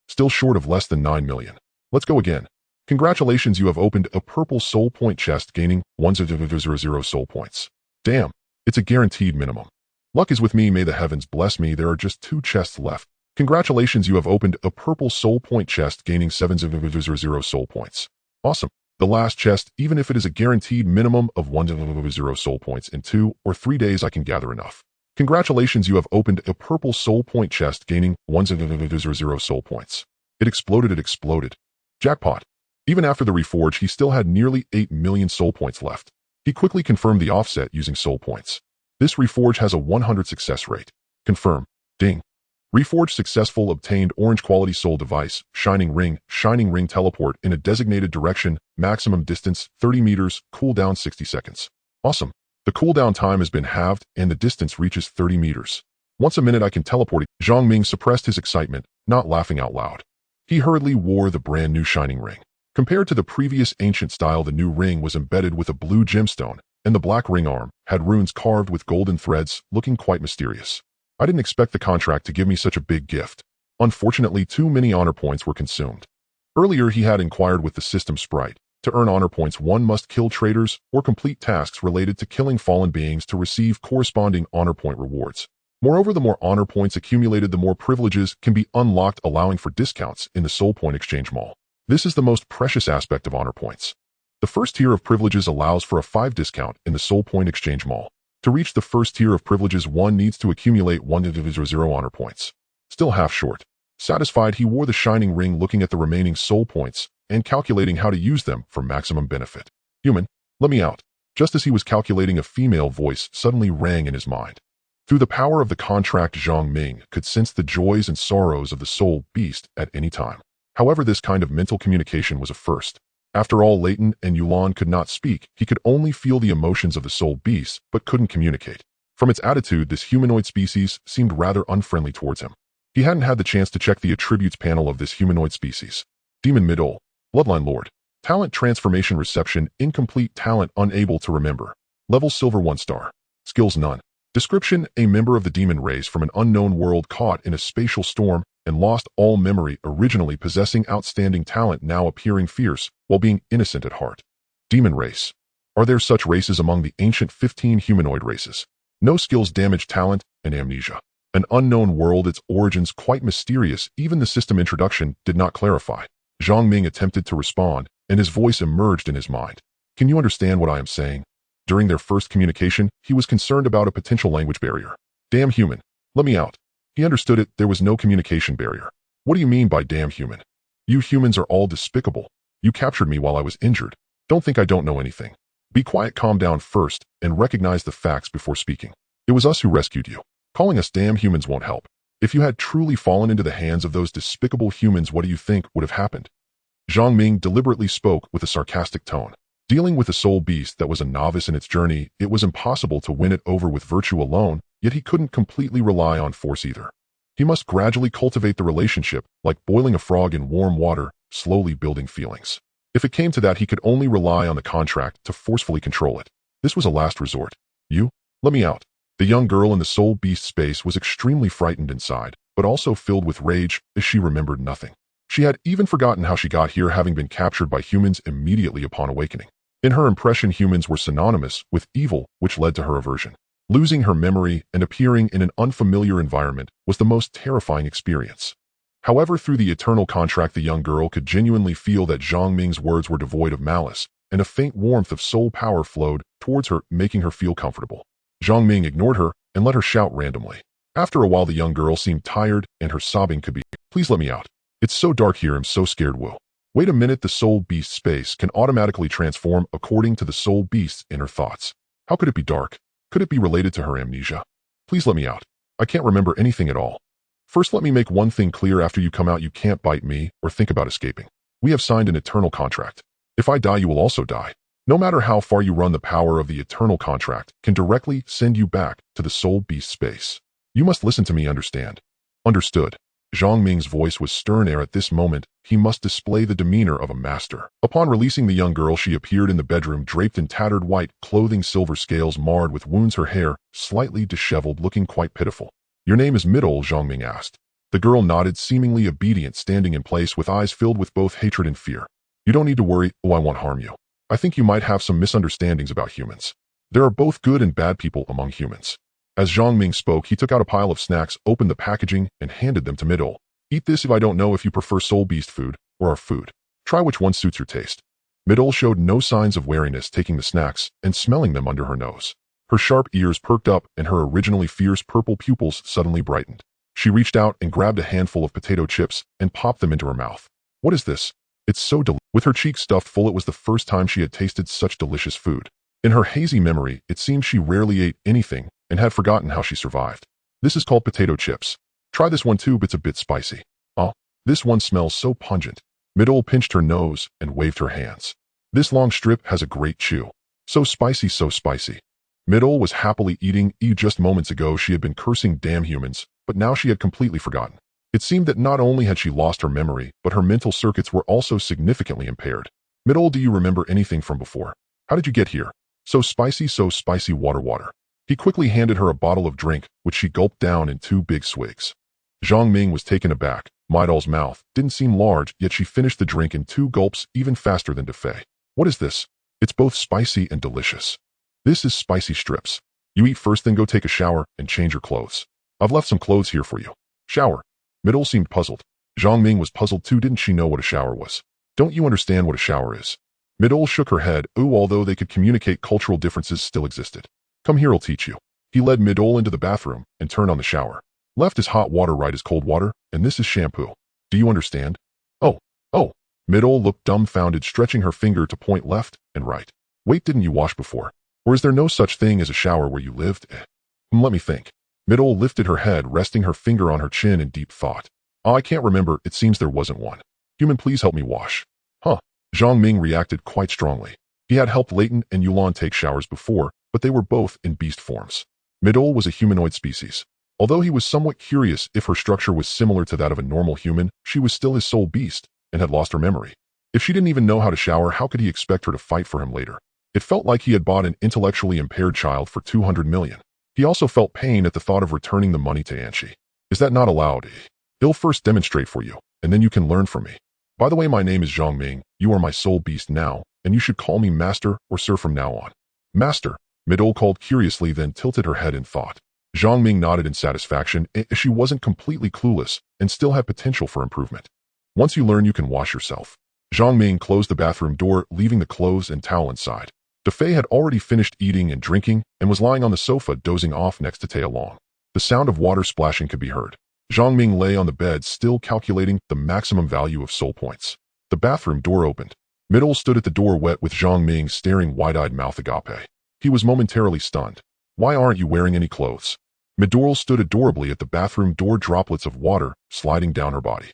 Still short of less than 9 million. Let's go again. Congratulations, you have opened a purple soul point chest, gaining 100 soul points. Damn, it's a guaranteed minimum. Luck is with me, may the heavens bless me, there are just 2 chests left. Congratulations, you have opened a purple soul point chest, gaining 700 soul points. Awesome. The last chest, even if it is a guaranteed minimum of 100 soul points, in 2 or 3 days I can gather enough. Congratulations, you have opened a purple soul point chest, gaining 100 soul points. It exploded. Jackpot. Even after the reforge, he still had nearly 8 million soul points left. He quickly confirmed the offset using soul points. This reforge has a 100 success rate. Confirm. Ding. Reforged successful, obtained orange quality soul device, shining ring teleport in a designated direction, maximum distance 30 meters, cooldown 60 seconds. Awesome. The cooldown time has been halved and the distance reaches 30 meters. Once a minute I can teleport. Zhang Ming suppressed his excitement, not laughing out loud. He hurriedly wore the brand new shining ring. Compared to the previous ancient style, the new ring was embedded with a blue gemstone, and the black ring arm had runes carved with golden threads, looking quite mysterious. I didn't expect the contract to give me such a big gift. Unfortunately, too many honor points were consumed. Earlier he had inquired with the system sprite. To earn honor points, one must kill traitors or complete tasks related to killing fallen beings to receive corresponding honor point rewards. Moreover, the more honor points accumulated, the more privileges can be unlocked, allowing for discounts in the Soul Point Exchange Mall. This is the most precious aspect of honor points. The first tier of privileges allows for a 5 discount in the Soul Point Exchange Mall. To reach the first tier of privileges, one needs to accumulate 100 honor points. Still half short. Satisfied, he wore the shining ring, looking at the remaining soul points and calculating how to use them for maximum benefit. Human, let me out. Just as he was calculating, a female voice suddenly rang in his mind. Through the power of the contract, Zhang Ming could sense the joys and sorrows of the soul beast at any time. However, this kind of mental communication was a first. After all, Leighton and Yulan could not speak. He could only feel the emotions of the soul beast, but couldn't communicate. From its attitude, this humanoid species seemed rather unfriendly towards him. He hadn't had the chance to check the attributes panel of this humanoid species. Demon Middle, Bloodline Lord. Talent Transformation Reception Incomplete. Talent Unable to Remember. Level Silver 1 star. Skills None. Description: a member of the demon race from an unknown world, caught in a spatial storm and lost all memory, originally possessing outstanding talent, now appearing fierce while being innocent at heart. Demon race. Are there such races among the ancient 15 humanoid races? No skills, damage, talent, and amnesia. An unknown world, its origins quite mysterious. Even the system introduction did not clarify. Zhang Ming attempted to respond, and his voice emerged in his mind. Can you understand what I am saying? During their first communication, he was concerned about a potential language barrier. Damn human, let me out. He understood it, there was no communication barrier. What do you mean by damn human? You humans are all despicable. You captured me while I was injured. Don't think I don't know anything. Be quiet, calm down first, and recognize the facts before speaking. It was us who rescued you. Calling us damn humans won't help. If you had truly fallen into the hands of those despicable humans, what do you think would have happened? Zhang Ming deliberately spoke with a sarcastic tone. Dealing with a soul beast that was a novice in its journey, it was impossible to win it over with virtue alone, yet he couldn't completely rely on force either. He must gradually cultivate the relationship, like boiling a frog in warm water, slowly building feelings. If it came to that, he could only rely on the contract to forcefully control it. This was a last resort. You? Let me out. The young girl in the soul beast space was extremely frightened inside, but also filled with rage as she remembered nothing. She had even forgotten how she got here, having been captured by humans immediately upon awakening. In her impression, humans were synonymous with evil, which led to her aversion. Losing her memory and appearing in an unfamiliar environment was the most terrifying experience. However, through the eternal contract, the young girl could genuinely feel that Zhang Ming's words were devoid of malice, and a faint warmth of soul power flowed towards her, making her feel comfortable. Zhang Ming ignored her and let her shout randomly. After a while, the young girl seemed tired, and her sobbing could be, "Please let me out. It's so dark here, I'm so scared." Whoa. Wait a minute, the soul beast space can automatically transform according to the soul beast's inner thoughts. How could it be dark? Could it be related to her amnesia? Please let me out. I can't remember anything at all. First, let me make one thing clear. After you come out, you can't bite me or think about escaping. We have signed an eternal contract. If I die, you will also die. No matter how far you run, the power of the eternal contract can directly send you back to the soul beast space. You must listen to me, understand? Understood. Zhang Ming's voice was stern. At this moment, he must display the demeanor of a master. Upon releasing the young girl, she appeared in the bedroom draped in tattered white clothing, silver scales marred with wounds, her hair slightly disheveled, looking quite pitiful. Your name is Middle? Zhang Ming asked. The girl nodded, seemingly obedient, standing in place with eyes filled with both hatred and fear. You don't need to worry. Oh, I won't harm you. I think you might have some misunderstandings about humans. There are both good and bad people among humans. As Zhang Ming spoke, he took out a pile of snacks, opened the packaging, and handed them to Middle. Eat this. If I don't know if you prefer soul beast food or our food. Try which one suits your taste. Middle showed no signs of wariness, taking the snacks and smelling them under her nose. Her sharp ears perked up and her originally fierce purple pupils suddenly brightened. She reached out and grabbed a handful of potato chips and popped them into her mouth. What is this? It's so delicious. With her cheeks stuffed full, it was the first time she had tasted such delicious food. In her hazy memory, it seemed she rarely ate anything and had forgotten how she survived. This is called potato chips. Try this one too, it's a bit spicy. Oh, this one smells so pungent. Middle pinched her nose and waved her hands. This long strip has a great chew. So spicy, so spicy. Middle was happily eating. Just moments ago she had been cursing damn humans, but now she had completely forgotten. It seemed that not only had she lost her memory, but her mental circuits were also significantly impaired. Middle, do you remember anything from before? How did you get here? So spicy, water. He quickly handed her a bottle of drink, which she gulped down in 2 big swigs. Zhang Ming was taken aback. Middle's mouth didn't seem large, yet she finished the drink in 2 gulps, even faster than Defei. What is this? It's both spicy and delicious. This is spicy strips. You eat first, then go take a shower and change your clothes. I've left some clothes here for you. Shower. Middle seemed puzzled. Zhang Ming was puzzled too. Didn't she know what a shower was? Don't you understand what a shower is? Middle shook her head. Although they could communicate, cultural differences still existed. Come here, I'll teach you. He led Middle into the bathroom and turned on the shower. Left is hot water, right is cold water, and this is shampoo. Do you understand? Oh. Middle looked dumbfounded, stretching her finger to point left and right. Wait, didn't you wash before? Or is there no such thing as a shower where you lived? Let me think. Middle lifted her head, resting her finger on her chin in deep thought. I can't remember. It seems there wasn't one. Human, please help me wash. Zhang Ming reacted quite strongly. He had helped Leighton and Yulan take showers before, but they were both in beast forms. Middle was a humanoid species. Although he was somewhat curious if her structure was similar to that of a normal human, she was still his soul beast and had lost her memory. If she didn't even know how to shower, how could he expect her to fight for him later? It felt like he had bought an intellectually impaired child for 200 million. He also felt pain at the thought of returning the money to Anshi. Is that not allowed? He'll first demonstrate for you, and then you can learn from me. By the way, my name is Zhang Ming. You are my soul beast now, and you should call me Master or Sir from now on. Master, Middle called curiously, then tilted her head in thought. Zhang Ming nodded in satisfaction, as she wasn't completely clueless and still had potential for improvement. Once you learn, you can wash yourself. Zhang Ming closed the bathroom door, leaving the clothes and towel inside. Defei had already finished eating and drinking and was lying on the sofa dozing off next to Tai Long. The sound of water splashing could be heard. Zhang Ming lay on the bed, still calculating the maximum value of soul points. The bathroom door opened. Middle stood at the door, wet with Zhang Ming staring wide-eyed mouth agape. He was momentarily stunned. Why aren't you wearing any clothes? Middle stood adorably at the bathroom door, droplets of water sliding down her body.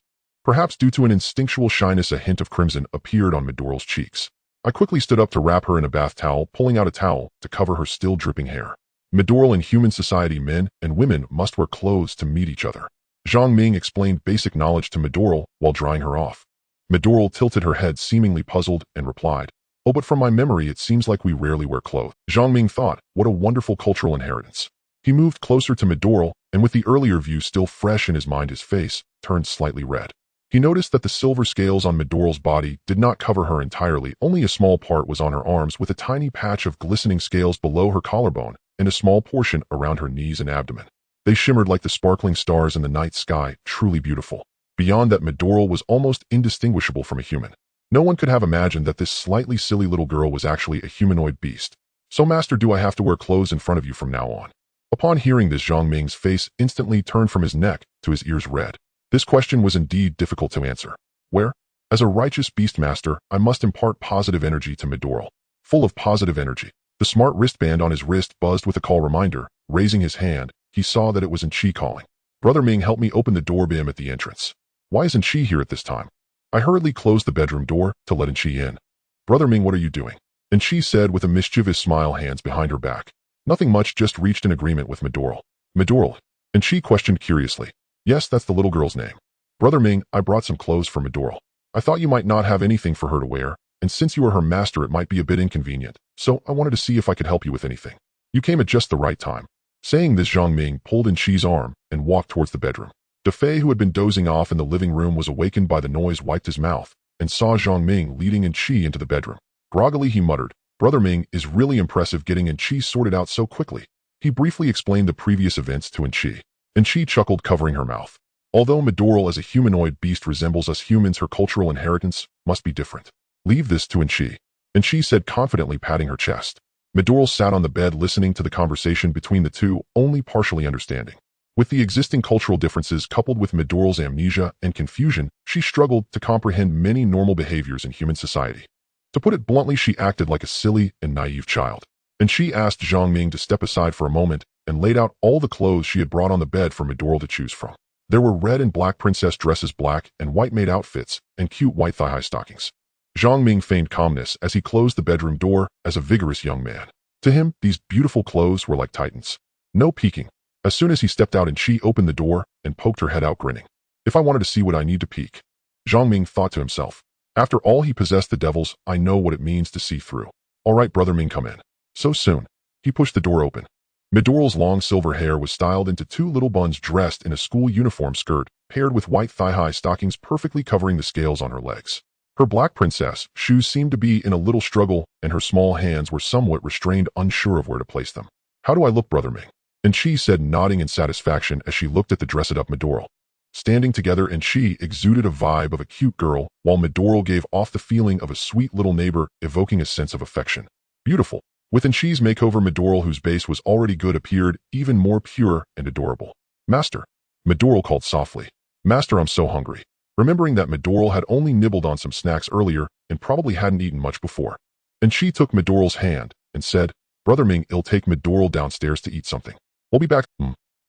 Perhaps due to an instinctual shyness, a hint of crimson appeared on Middle's cheeks. I quickly stood up to wrap her in a bath towel, pulling out a towel to cover her still dripping hair. Midoral in human society, men and women must wear clothes to meet each other. Zhang Ming explained basic knowledge to Midoral while drying her off. Midoral tilted her head, seemingly puzzled, and replied, "Oh, but from my memory it seems like we rarely wear clothes." Zhang Ming thought, what a wonderful cultural inheritance. He moved closer to Midoral, and with the earlier view still fresh in his mind, his face turned slightly red. He noticed that the silver scales on Midoral's body did not cover her entirely, only a small part was on her arms, with a tiny patch of glistening scales below her collarbone and a small portion around her knees and abdomen. They shimmered like the sparkling stars in the night sky, truly beautiful. Beyond that, Midoral was almost indistinguishable from a human. No one could have imagined that this slightly silly little girl was actually a humanoid beast. "So, master, do I have to wear clothes in front of you from now on?" Upon hearing this, Zhang Ming's face instantly turned from his neck to his ears red. This question was indeed difficult to answer. Where? As a righteous beastmaster, I must impart positive energy to Midoral. Full of positive energy. The smart wristband on his wrist buzzed with a call reminder. Raising his hand, he saw that it was Chi calling. "Brother Ming, help me open the door beam at the entrance." "Why isn't Chi here at this time?" I hurriedly closed the bedroom door to let Chi in. "Brother Ming, what are you doing?" And Chi said with a mischievous smile, hands behind her back. "Nothing much, just reached an agreement with Midoral." "Midoral?" And Chi questioned curiously. "Yes, that's the little girl's name." "Brother Ming, I brought some clothes for Midoral. I thought you might not have anything for her to wear, and since you are her master it might be a bit inconvenient, so I wanted to see if I could help you with anything. You came at just the right time." Saying this, Zhang Ming pulled in Chi's arm and walked towards the bedroom. Defei, who had been dozing off in the living room, was awakened by the noise, wiped his mouth, and saw Zhang Ming leading in Chi into the bedroom. Groggily he muttered, "Brother Ming is really impressive getting in Chi sorted out so quickly." He briefly explained the previous events to Chi, and Chi chuckled, covering her mouth. "Although Midoral as a humanoid beast resembles us humans, her cultural inheritance must be different. Leave this to Chi," and Chi said confidently, patting her chest. Midoral sat on the bed listening to the conversation between the two, only partially understanding. With the existing cultural differences coupled with Midoral's amnesia and confusion, she struggled to comprehend many normal behaviors in human society. To put it bluntly, she acted like a silly and naive child. And she asked Zhang Ming to step aside for a moment and laid out all the clothes she had brought on the bed for Midoral to choose from. There were red and black princess dresses, black and white maid outfits, and cute white thigh-high stockings. Zhang Ming feigned calmness as he closed the bedroom door as a vigorous young man. To him, these beautiful clothes were like titans. No peeking. As soon as he stepped out, and Chi opened the door and poked her head out, grinning. "If I wanted to see what I need to peek," Zhang Ming thought to himself. "After all, he possessed the devils. I know what it means to see through. All right, Brother Ming, come in." So soon, he pushed the door open. Midoral's long silver hair was styled into two little buns, dressed in a school uniform skirt, paired with white thigh-high stockings perfectly covering the scales on her legs. Her black princess shoes seemed to be in a little struggle, and her small hands were somewhat restrained, unsure of where to place them. "How do I look, Brother Ming?" And Chi said, nodding in satisfaction as she looked at the dressed-up Midoral. Standing together, and Chi exuded a vibe of a cute girl, while Midoral gave off the feeling of a sweet little neighbor, evoking a sense of affection. Beautiful. Within Chi's makeover, Midoral, whose base was already good, appeared even more pure and adorable. "Master," Midoral called softly. "Master, I'm so hungry." Remembering that Midoral had only nibbled on some snacks earlier and probably hadn't eaten much before. And Chi took Midoral's hand and said, "Brother Ming, I'll take Midoral downstairs to eat something. We'll be back."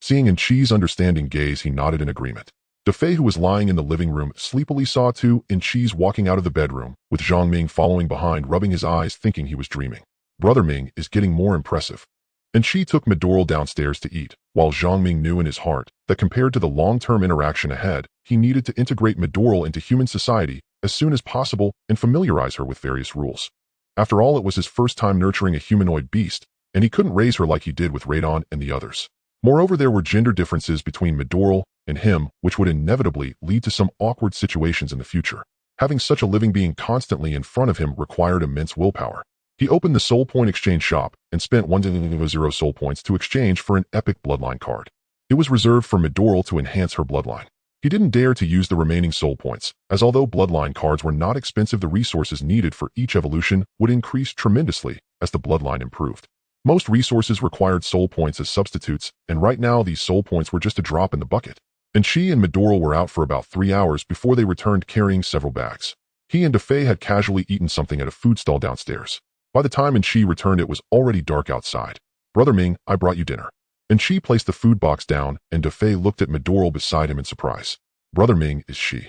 Seeing in Chi's understanding gaze, he nodded in agreement. Defei, who was lying in the living room, sleepily saw too, in Chi's walking out of the bedroom, with Zhang Ming following behind, rubbing his eyes, thinking he was dreaming. Brother Ming is getting more impressive. And Chi took Midoral downstairs to eat, while Zhang Ming knew in his heart that compared to the long-term interaction ahead, he needed to integrate Midoral into human society as soon as possible and familiarize her with various rules. After all, it was his first time nurturing a humanoid beast, and he couldn't raise her like he did with Radon and the others. Moreover, there were gender differences between Midoral and him, which would inevitably lead to some awkward situations in the future. Having such a living being constantly in front of him required immense willpower. He opened the Soul Point exchange shop and spent 100 soul points to exchange for an epic bloodline card. It was reserved for Midoral to enhance her bloodline. He didn't dare to use the remaining soul points, as although bloodline cards were not expensive, the resources needed for each evolution would increase tremendously as the bloodline improved. Most resources required soul points as substitutes, and right now these soul points were just a drop in the bucket. And Chi and Midoral were out for about 3 hours before they returned carrying several bags. He and Defei had casually eaten something at a food stall downstairs. By the time Chi returned, it was already dark outside. "Brother Ming, I brought you dinner." And Chi placed the food box down, and Defei looked at Midoral beside him in surprise. "Brother Ming, is she?"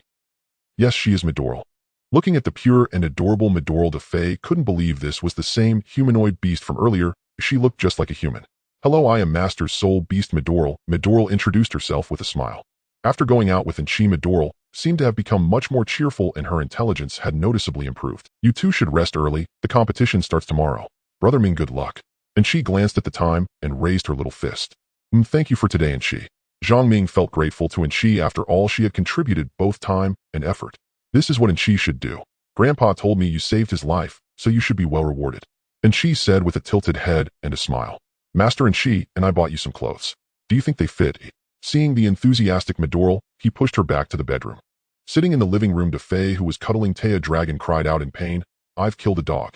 "Yes, she is Midoral." Looking at the pure and adorable Midoral, Defei couldn't believe this was the same humanoid beast from earlier. She looked just like a human. Hello, I am Master Soul Beast Madoral. Madoral introduced herself with a smile. After going out with Enchi, Madoral seemed to have become much more cheerful and her intelligence had noticeably improved. You two should rest early. The competition starts tomorrow. Brother Ming, good luck. Enchi glanced at the time and raised her little fist. Thank you for today, Enchi. Zhang Ming felt grateful to Enchi after all she had contributed, both time and effort. This is what Enchi should do. Grandpa told me you saved his life, so you should be well rewarded. Enchi said with a tilted head and a smile. Master Enchi and I bought you some clothes. Do you think they fit? Seeing the enthusiastic Madoral, he pushed her back to the bedroom. Sitting in the living room, Defei, who was cuddling Taya Dragon, cried out in pain, I've killed a dog.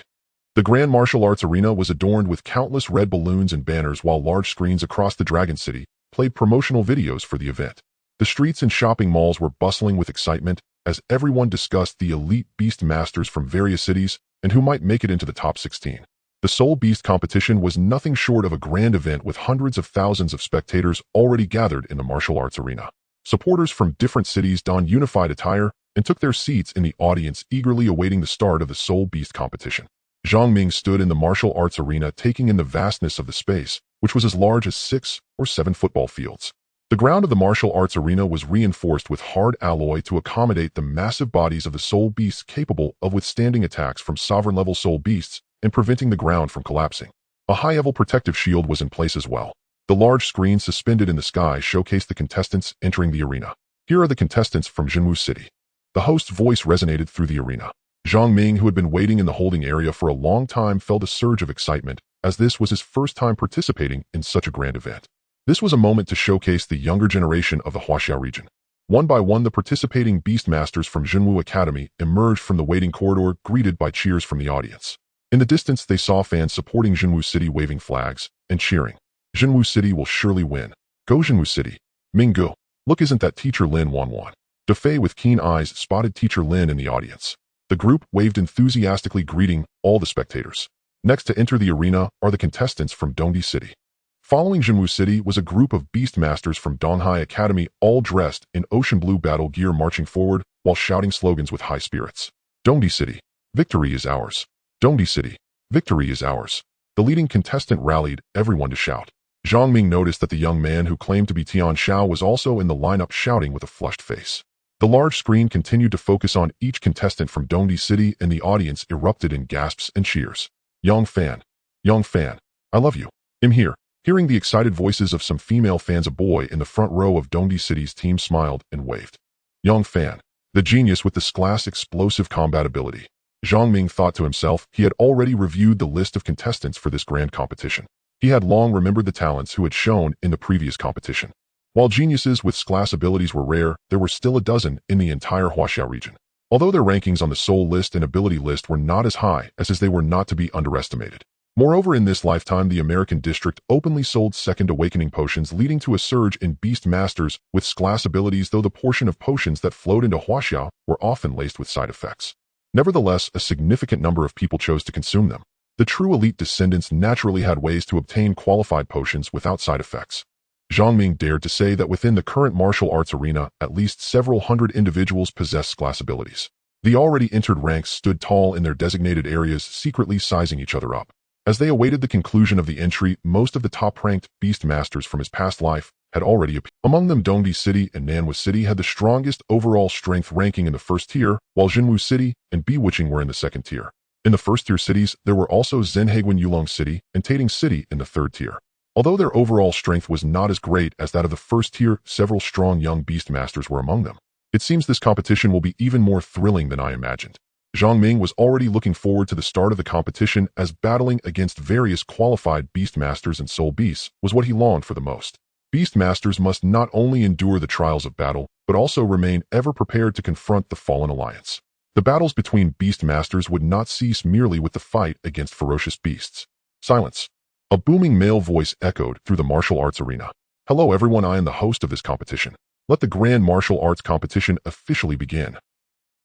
The Grand Martial Arts Arena was adorned with countless red balloons and banners, while large screens across the Dragon City played promotional videos for the event. The streets and shopping malls were bustling with excitement as everyone discussed the elite beast masters from various cities and who might make it into the top 16. The Soul Beast competition was nothing short of a grand event with hundreds of thousands of spectators already gathered in the martial arts arena. Supporters from different cities donned unified attire and took their seats in the audience, eagerly awaiting the start of the Soul Beast competition. Zhang Ming stood in the martial arts arena, taking in the vastness of the space, which was as large as 6 or 7 football fields. The ground of the martial arts arena was reinforced with hard alloy to accommodate the massive bodies of the Soul Beasts, capable of withstanding attacks from sovereign-level Soul Beasts and preventing the ground from collapsing. A high-level protective shield was in place as well. The large screen suspended in the sky showcased the contestants entering the arena. Here are the contestants from Jinwu City. The host's voice resonated through the arena. Zhang Ming, who had been waiting in the holding area for a long time, felt a surge of excitement, as this was his first time participating in such a grand event. This was a moment to showcase the younger generation of the Huaxia region. One by one, the participating beast masters from Jinwu Academy emerged from the waiting corridor, greeted by cheers from the audience. In the distance, they saw fans supporting Jinwu City, waving flags and cheering. Jinwu City will surely win. Go Jinwu City. Minggu. Look, isn't that Teacher Lin Wanwan? Defei with keen eyes spotted Teacher Lin in the audience. The group waved enthusiastically, greeting all the spectators. Next to enter the arena are the contestants from Dongdi City. Following Jinwu City was a group of beast masters from Donghai Academy, all dressed in ocean blue battle gear, marching forward while shouting slogans with high spirits. Dongdi City, victory is ours. Dongdi City, victory is ours. The leading contestant rallied everyone to shout. Zhang Ming noticed that the young man who claimed to be Tian Xiao was also in the lineup, shouting with a flushed face. The large screen continued to focus on each contestant from Dongdi City, and the audience erupted in gasps and cheers. Young fan, I love you. I'm here. Hearing the excited voices of some female fans, a boy in the front row of Dongdi City's team smiled and waved. Young fan, the genius with this class explosive combat ability. Zhang Ming thought to himself. He had already reviewed the list of contestants for this grand competition. He had long remembered the talents who had shown in the previous competition. While geniuses with class abilities were rare, there were still a dozen in the entire Huaxia region. Although their rankings on the soul list and ability list were not as high as they were not to be underestimated. Moreover, in this lifetime, the American district openly sold second awakening potions, leading to a surge in beast masters with class abilities, though the portion of potions that flowed into Huaxia were often laced with side effects. Nevertheless, a significant number of people chose to consume them. The true elite descendants naturally had ways to obtain qualified potions without side effects. Zhang Ming dared to say that within the current martial arts arena, at least several hundred individuals possessed class abilities. The already entered ranks stood tall in their designated areas, secretly sizing each other up. As they awaited the conclusion of the entry, most of the top-ranked beast masters from his past life had already appeared. Among them, Dongdi City and Nanhua City had the strongest overall strength ranking in the first tier, while Jinwu City and Bewitching were in the second tier. In the first-tier cities, there were also Zhenheguan Yulong City and Tating City in the third tier. Although their overall strength was not as great as that of the first tier, several strong young beast masters were among them. It seems this competition will be even more thrilling than I imagined. Zhang Ming was already looking forward to the start of the competition, as battling against various qualified beast masters and soul beasts was what he longed for the most. Beast masters must not only endure the trials of battle, but also remain ever prepared to confront the fallen alliance. The battles between beast masters would not cease merely with the fight against ferocious beasts. Silence. A booming male voice echoed through the martial arts arena. Hello everyone, I am the host of this competition. Let the grand martial arts competition officially begin.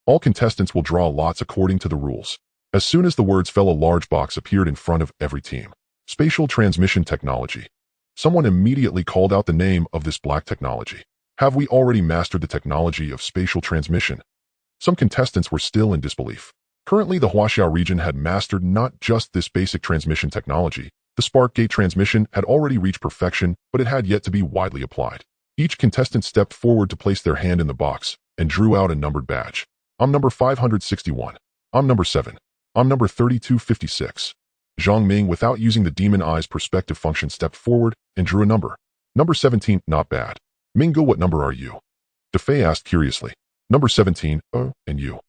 All contestants will draw lots according to the rules. As soon as the words fell, a large box appeared in front of every team. Spatial transmission technology. Someone immediately called out the name of this black technology. Have we already mastered the technology of spatial transmission? Some contestants were still in disbelief. Currently, the Huaxia region had mastered not just this basic transmission technology, The spark gate transmission had already reached perfection, but it had yet to be widely applied. Each contestant stepped forward to place their hand in the box and drew out a numbered badge. I'm number 561. I'm number 7. I'm number 3256. Zhang Ming, without using the demon eye's perspective function, stepped forward and drew a number. Number 17, not bad. Minggu, what number are you? DeFei asked curiously. Number 17, and you?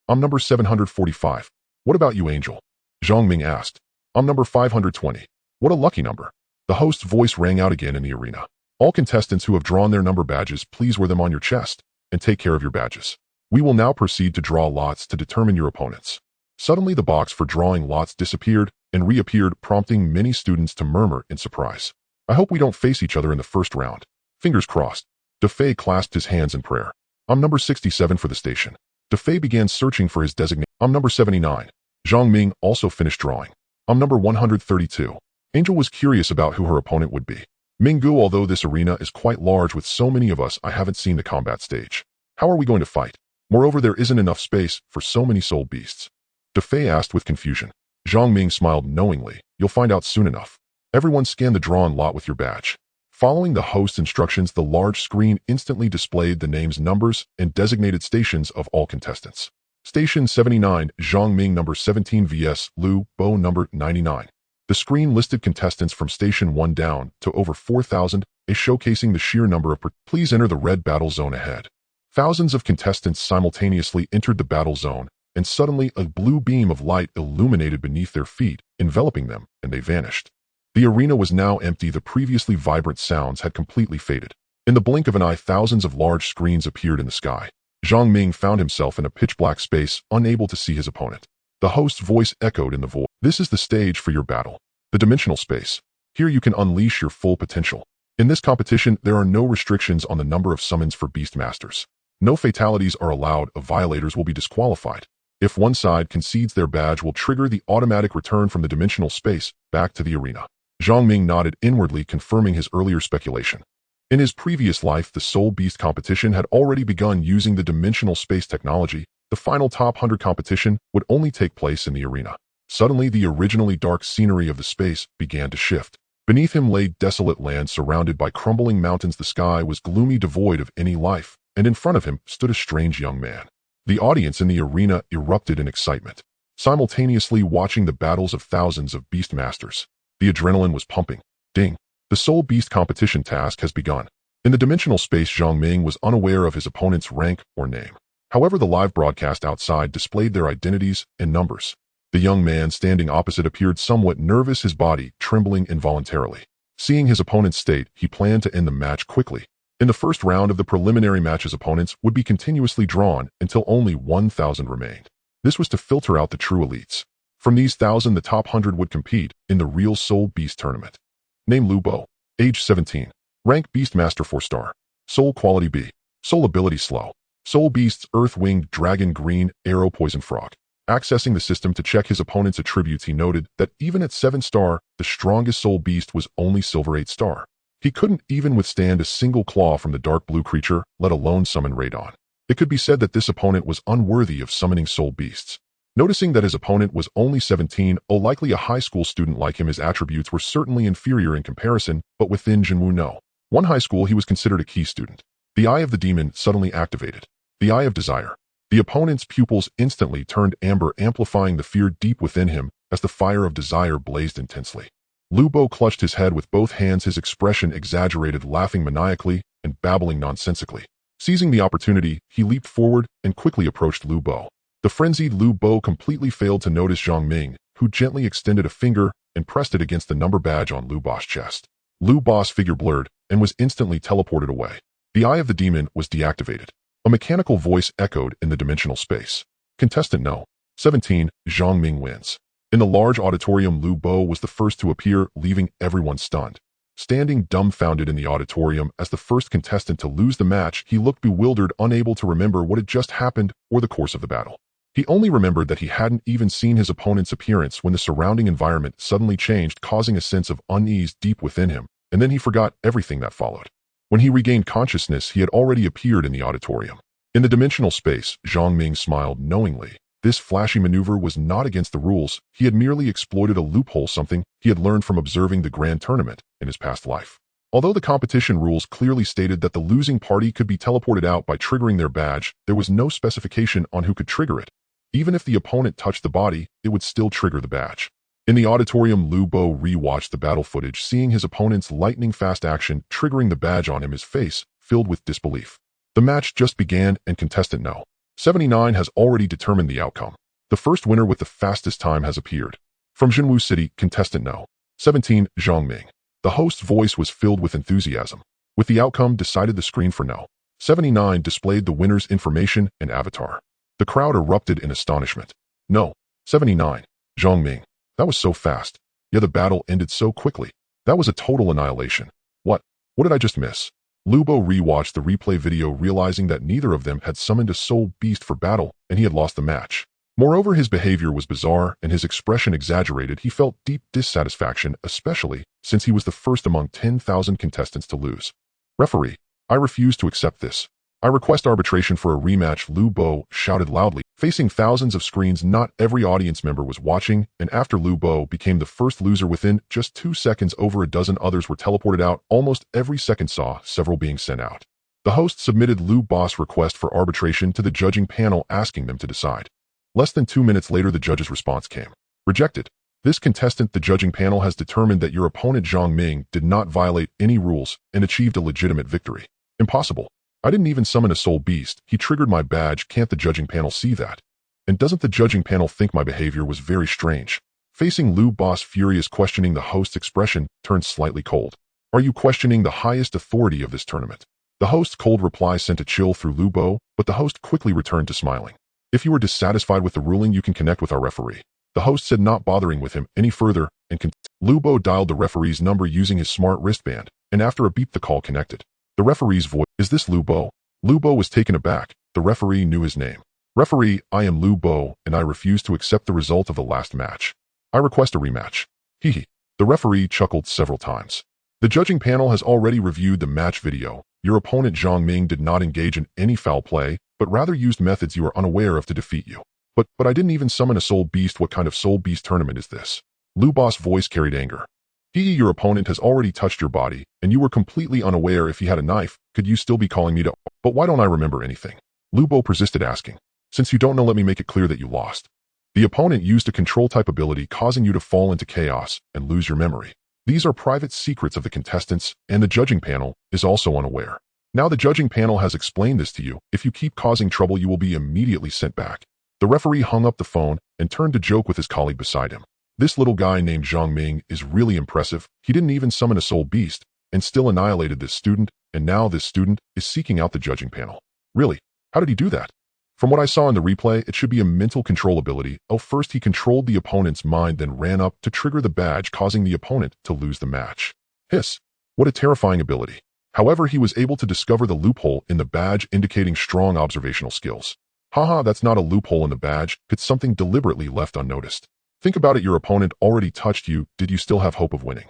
I'm number 745. What about you, Angel? Zhang Ming asked. I'm number 520. What a lucky number. The host's voice rang out again in the arena. All contestants who have drawn their number badges, please wear them on your chest and take care of your badges. We will now proceed to draw lots to determine your opponents. Suddenly the box for drawing lots disappeared and reappeared, prompting many students to murmur in surprise. I hope we don't face each other in the first round. Fingers crossed. DeFei clasped his hands in prayer. I'm number 67 for the station. DeFei began searching for his designation. I'm number 79. Zhang Ming also finished drawing. I'm number 132. Angel was curious about who her opponent would be. Minggu, although this arena is quite large with so many of us, I haven't seen the combat stage. How are we going to fight? Moreover, there isn't enough space for so many soul beasts. DeFei asked with confusion. Zhang Ming smiled knowingly. You'll find out soon enough. Everyone scan the drawn lot with your badge. Following the host's instructions, the large screen instantly displayed the names, numbers, and designated stations of all contestants. Station 79, Zhang Ming number 17 vs. Lu Bo number 99. The screen listed contestants from Station 1 down to over 4,000, showcasing the sheer number of Please enter the red battle zone ahead. Thousands of contestants simultaneously entered the battle zone, and suddenly a blue beam of light illuminated beneath their feet, enveloping them, and they vanished. The arena was now empty. The previously vibrant sounds had completely faded. In the blink of an eye, thousands of large screens appeared in the sky. Zhang Ming found himself in a pitch-black space, unable to see his opponent. The host's voice echoed in the void. This is the stage for your battle. The dimensional space. Here you can unleash your full potential. In this competition, there are no restrictions on the number of summons for Beast Masters. No fatalities are allowed. Violators will be disqualified. If one side concedes, their badge will trigger the automatic return from the dimensional space back to the arena. Zhang Ming nodded inwardly, confirming his earlier speculation. In his previous life, the Soul Beast competition had already begun using the dimensional space technology. The final top 100 competition would only take place in the arena. Suddenly, the originally dark scenery of the space began to shift. Beneath him lay desolate land surrounded by crumbling mountains. The sky was gloomy, devoid of any life, and in front of him stood a strange young man. The audience in the arena erupted in excitement, simultaneously watching the battles of thousands of Beast Masters. The adrenaline was pumping. Ding! The Soul Beast competition task has begun. In the dimensional space, Zhang Ming was unaware of his opponent's rank or name. However, the live broadcast outside displayed their identities and numbers. The young man standing opposite appeared somewhat nervous, his body trembling involuntarily. Seeing his opponent's state, he planned to end the match quickly. In the first round of the preliminary matches, opponents would be continuously drawn until only 1,000 remained. This was to filter out the true elites. From these 1,000, the top 100 would compete in the real Soul Beast tournament. Name Lu Bo. Age 17. Rank Beastmaster 4-star. Soul Quality B. Soul Ability Slow. Soul Beasts Earth-Winged Dragon Green Arrow Poison Frog. Accessing the system to check his opponent's attributes, he noted that even at 7-star, the strongest Soul Beast was only Silver 8-star. He couldn't even withstand a single claw from the dark blue creature, let alone summon Radon. It could be said that this opponent was unworthy of summoning Soul Beasts. Noticing that his opponent was only 17, likely a high school student like him, his attributes were certainly inferior in comparison, but within Jinwu No. One high school, he was considered a key student. The Eye of the Demon suddenly activated. The Eye of Desire. The opponent's pupils instantly turned amber, amplifying the fear deep within him as the fire of desire blazed intensely. Lu Bo clutched his head with both hands, his expression exaggerated, laughing maniacally and babbling nonsensically. Seizing the opportunity, he leaped forward and quickly approached Lu Bo. The frenzied Lu Bo completely failed to notice Zhang Ming, who gently extended a finger and pressed it against the number badge on Lu Bo's chest. Lu Bo's figure blurred and was instantly teleported away. The Eye of the Demon was deactivated. A mechanical voice echoed in the dimensional space. Contestant No. 17, Zhang Ming wins. In the large auditorium, Lu Bo was the first to appear, leaving everyone stunned. Standing dumbfounded in the auditorium as the first contestant to lose the match, he looked bewildered, unable to remember what had just happened or the course of the battle. He only remembered that he hadn't even seen his opponent's appearance when the surrounding environment suddenly changed, causing a sense of unease deep within him, and then he forgot everything that followed. When he regained consciousness, he had already appeared in the auditorium. In the dimensional space, Zhang Ming smiled knowingly. This flashy maneuver was not against the rules. He had merely exploited a loophole, something he had learned from observing the grand tournament in his past life. Although the competition rules clearly stated that the losing party could be teleported out by triggering their badge, there was no specification on who could trigger it. Even if the opponent touched the body, it would still trigger the badge. In the auditorium, Lu Bo re-watched the battle footage, seeing his opponent's lightning-fast action triggering the badge on him, his face filled with disbelief. The match just began and contestant No. 79 has already determined the outcome. The first winner with the fastest time has appeared. From Jinwu City, contestant No. 17, Zhang Ming. The host's voice was filled with enthusiasm. With the outcome decided, the screen for No. 79 displayed the winner's information and avatar. The crowd erupted in astonishment. No. 79, Zhang Ming. That was so fast. Yeah, the battle ended so quickly. That was a total annihilation. What did I just miss? Lu Bo re-watched the replay video, realizing that neither of them had summoned a soul beast for battle, and he had lost the match. Moreover, his behavior was bizarre and his expression exaggerated. He felt deep dissatisfaction, especially since he was the first among 10,000 contestants to lose. Referee, I refuse to accept this. I request arbitration for a rematch, Lu Bo shouted loudly. Facing thousands of screens, not every audience member was watching, and after Lu Bo became the first loser within just 2 seconds, over a dozen others were teleported out. Almost every second saw several being sent out. The host submitted Lu Bo's request for arbitration to the judging panel, asking them to decide. Less than 2 minutes later, the judge's response came. Rejected. This contestant, the judging panel has determined that your opponent Zhang Ming did not violate any rules and achieved a legitimate victory. Impossible. I didn't even summon a soul beast. He triggered my badge. Can't the judging panel see that? And doesn't the judging panel think my behavior was very strange? Facing Lu Bo's furious questioning, the host's expression turned slightly cold. Are you questioning the highest authority of this tournament? The host's cold reply sent a chill through Lu Bo, but the host quickly returned to smiling. If you are dissatisfied with the ruling, you can connect with our referee. The host said, not bothering with him any further, and Lu Bo dialed the referee's number using his smart wristband, and after a beep, the call connected. The referee's voice, is this Lu Bo? Lu Bo was taken aback. The referee knew his name. Referee, I am Lu Bo, and I refuse to accept the result of the last match. I request a rematch. Hehe. The referee chuckled several times. The judging panel has already reviewed the match video. Your opponent Zhang Ming did not engage in any foul play, but rather used methods you are unaware of to defeat you. But I didn't even summon a soul beast. What kind of soul beast tournament is this? Lu Bo's voice carried anger. Your opponent has already touched your body, and you were completely unaware. If he had a knife, could you still be calling me to? But why don't I remember anything? Lu Bo persisted, asking. Since you don't know, let me make it clear that you lost. The opponent used a control-type ability, causing you to fall into chaos and lose your memory. These are private secrets of the contestants, and the judging panel is also unaware. Now the judging panel has explained this to you. If you keep causing trouble, you will be immediately sent back. The referee hung up the phone and turned to joke with his colleague beside him. This little guy named Zhang Ming is really impressive. He didn't even summon a soul beast and still annihilated this student, and now this student is seeking out the judging panel. Really? How did he do that? From what I saw in the replay, it should be a mental control ability. First he controlled the opponent's mind, then ran up to trigger the badge, causing the opponent to lose the match. Hiss. What a terrifying ability. However, he was able to discover the loophole in the badge, indicating strong observational skills. Haha, that's not a loophole in the badge. It's something deliberately left unnoticed. Think about it, your opponent already touched you. Did you still have hope of winning?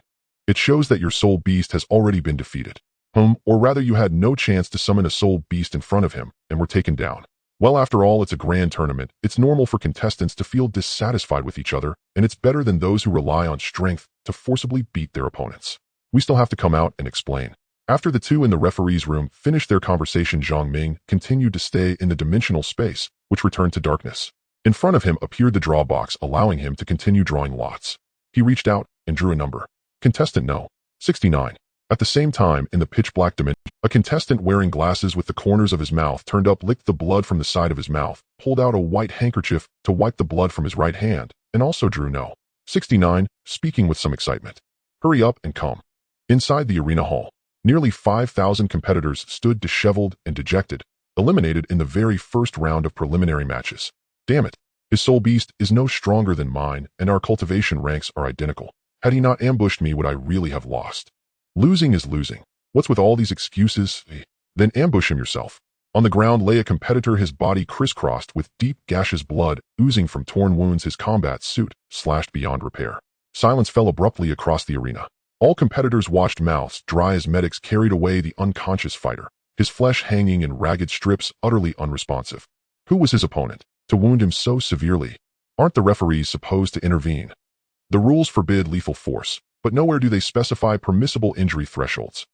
It shows that your soul beast has already been defeated. Or rather, you had no chance to summon a soul beast in front of him and were taken down. Well, after all, it's a grand tournament. It's normal for contestants to feel dissatisfied with each other, and it's better than those who rely on strength to forcibly beat their opponents. We still have to come out and explain. After the two in the referee's room finished their conversation, Zhang Ming continued to stay in the dimensional space, which returned to darkness. In front of him appeared the draw box, allowing him to continue drawing lots. He reached out and drew a number. Contestant No. 69. At the same time, in the pitch-black dimension, a contestant wearing glasses with the corners of his mouth turned up, licked the blood from the side of his mouth, pulled out a white handkerchief to wipe the blood from his right hand, and also drew No. 69, speaking with some excitement. Hurry up and come. Inside the arena hall, nearly 5,000 competitors stood disheveled and dejected, eliminated in the very first round of preliminary matches. Damn it. His soul beast is no stronger than mine, and our cultivation ranks are identical. Had he not ambushed me, would I really have lost? Losing is losing. What's with all these excuses? Then ambush him yourself. On the ground lay a competitor, his body crisscrossed with deep gashes, blood oozing from torn wounds, his combat suit slashed beyond repair. Silence fell abruptly across the arena. All competitors watched, mouths dry as medics carried away the unconscious fighter, his flesh hanging in ragged strips, utterly unresponsive. Who was his opponent? to wound him so severely. Aren't the referees supposed to intervene? The rules forbid lethal force, but nowhere do they specify permissible injury thresholds.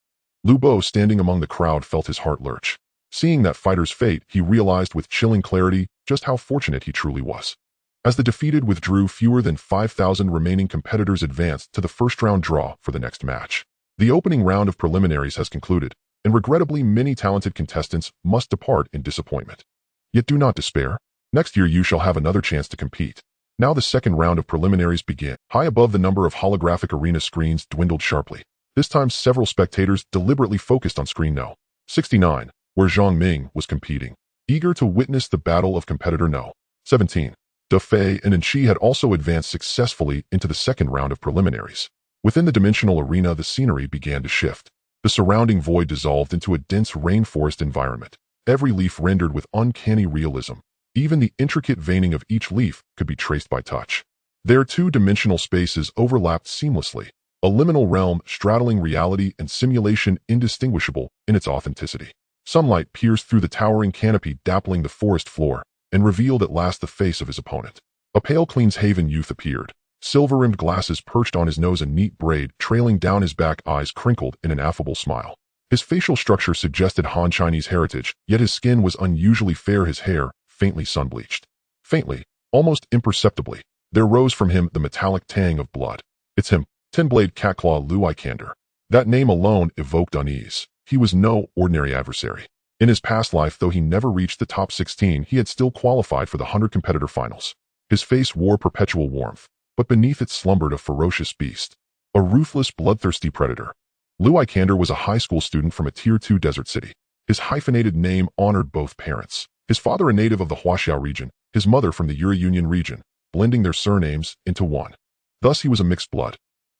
Lu Bo, standing among the crowd, felt his heart lurch. Seeing that fighter's fate, he realized with chilling clarity just how fortunate he truly was. As the defeated withdrew, fewer than 5,000 remaining competitors advanced to the first-round draw for the next match. The opening round of preliminaries has concluded, and regrettably many talented contestants must depart in disappointment. Yet do not despair. Next year you shall have another chance to compete. Now the second round of preliminaries begin. High above, the number of holographic arena screens dwindled sharply. This time several spectators deliberately focused on screen No. 69, where Zhang Ming was competing, eager to witness the battle of competitor No. 17. Da Fei and Enchi had also advanced successfully into the second round of preliminaries. Within the dimensional arena, the scenery began to shift. The surrounding void dissolved into a dense rainforest environment, every leaf rendered with uncanny realism. Even the intricate veining of each leaf could be traced by touch. Their two-dimensional spaces overlapped seamlessly, a liminal realm straddling reality and simulation indistinguishable in its authenticity. Sunlight pierced through the towering canopy, dappling the forest floor, and revealed at last the face of his opponent. A pale Cleanshaven youth appeared, silver-rimmed glasses perched on his nose, a neat braid trailing down his back, eyes crinkled in an affable smile. His facial structure suggested Han Chinese heritage, yet his skin was unusually fair, his hair faintly sun-bleached. Faintly, almost imperceptibly, there rose from him the metallic tang of blood. It's him, Ten-Blade Catclaw Lu Ikander. That name alone evoked unease. He was no ordinary adversary. In his past life, though he never reached the top 16, he had still qualified for the 100-competitor finals. His face wore perpetual warmth, but beneath it slumbered a ferocious beast, a ruthless, bloodthirsty predator. Lu Ikander was a high school student from a Tier 2 desert city. His hyphenated name honored both parents. His father a native of the Huaxiao region, his mother from the Yura region, blending their surnames into one. Thus he was a mixed blood.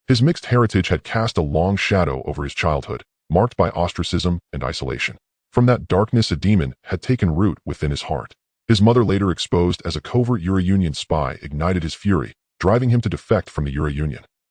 His mixed heritage had cast a long shadow over his childhood, marked by ostracism and isolation. From that darkness a demon had taken root within his heart. His mother, later exposed as a covert Yura spy, ignited his fury, driving him to defect from the Yura.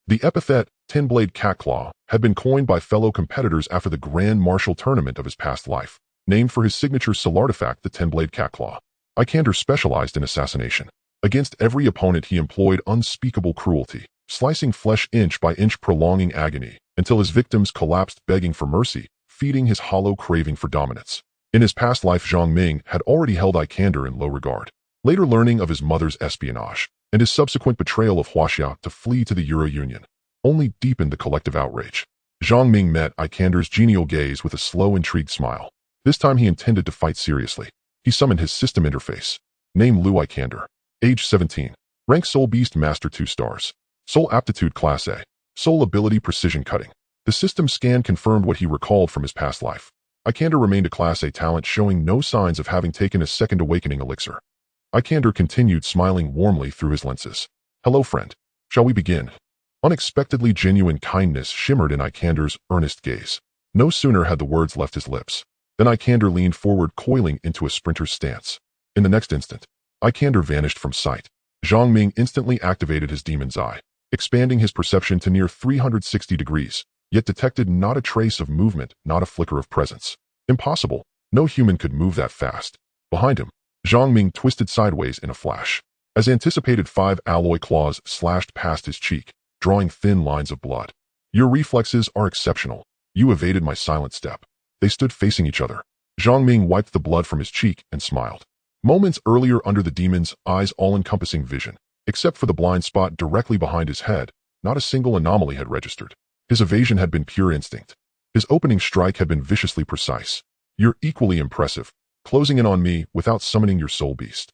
The epithet, Ten-Blade Catclaw, had been coined by fellow competitors after the Grand Martial Tournament of his past life, named for his signature soul artifact, the Ten-Blade Catclaw. Ikander specialized in assassination. Against every opponent he employed unspeakable cruelty, slicing flesh inch by inch, prolonging agony, until his victims collapsed begging for mercy, feeding his hollow craving for dominance. In his past life, Zhang Ming had already held Ikander in low regard. Later learning of his mother's espionage, and his subsequent betrayal of Huaxia to flee to the Yura only deepened the collective outrage. Zhang Ming met Ikander's genial gaze with a slow, intrigued smile. This time he intended to fight seriously. He summoned his system interface. Name Lu Ikander. Age 17. Rank Soul Beast Master 2 stars. Soul Aptitude Class A. Soul Ability Precision Cutting. The system scan confirmed what he recalled from his past life. Ikander remained a Class A talent, showing no signs of having taken a second awakening elixir. Ikander continued, smiling warmly through his lenses. Hello, friend. Shall we begin? Unexpectedly genuine kindness shimmered in Ikander's earnest gaze. No sooner had the words left his lips than Ikander leaned forward, coiling into a sprinter's stance. In the next instant, Ikander vanished from sight. Zhang Ming instantly activated his demon's eye, expanding his perception to near 360 degrees, yet detected not a trace of movement, not a flicker of presence. Impossible. No human could move that fast. Behind him, Zhang Ming twisted sideways in a flash. As anticipated, 5 alloy claws slashed past his cheek, drawing thin lines of blood. Your reflexes are exceptional. You evaded my silent step. They stood facing each other. Zhang Ming wiped the blood from his cheek and smiled. Moments earlier, under the demon's eyes' all-encompassing vision, except for the blind spot directly behind his head, not a single anomaly had registered. His evasion had been pure instinct. His opening strike had been viciously precise. You're equally impressive, closing in on me without summoning your soul beast.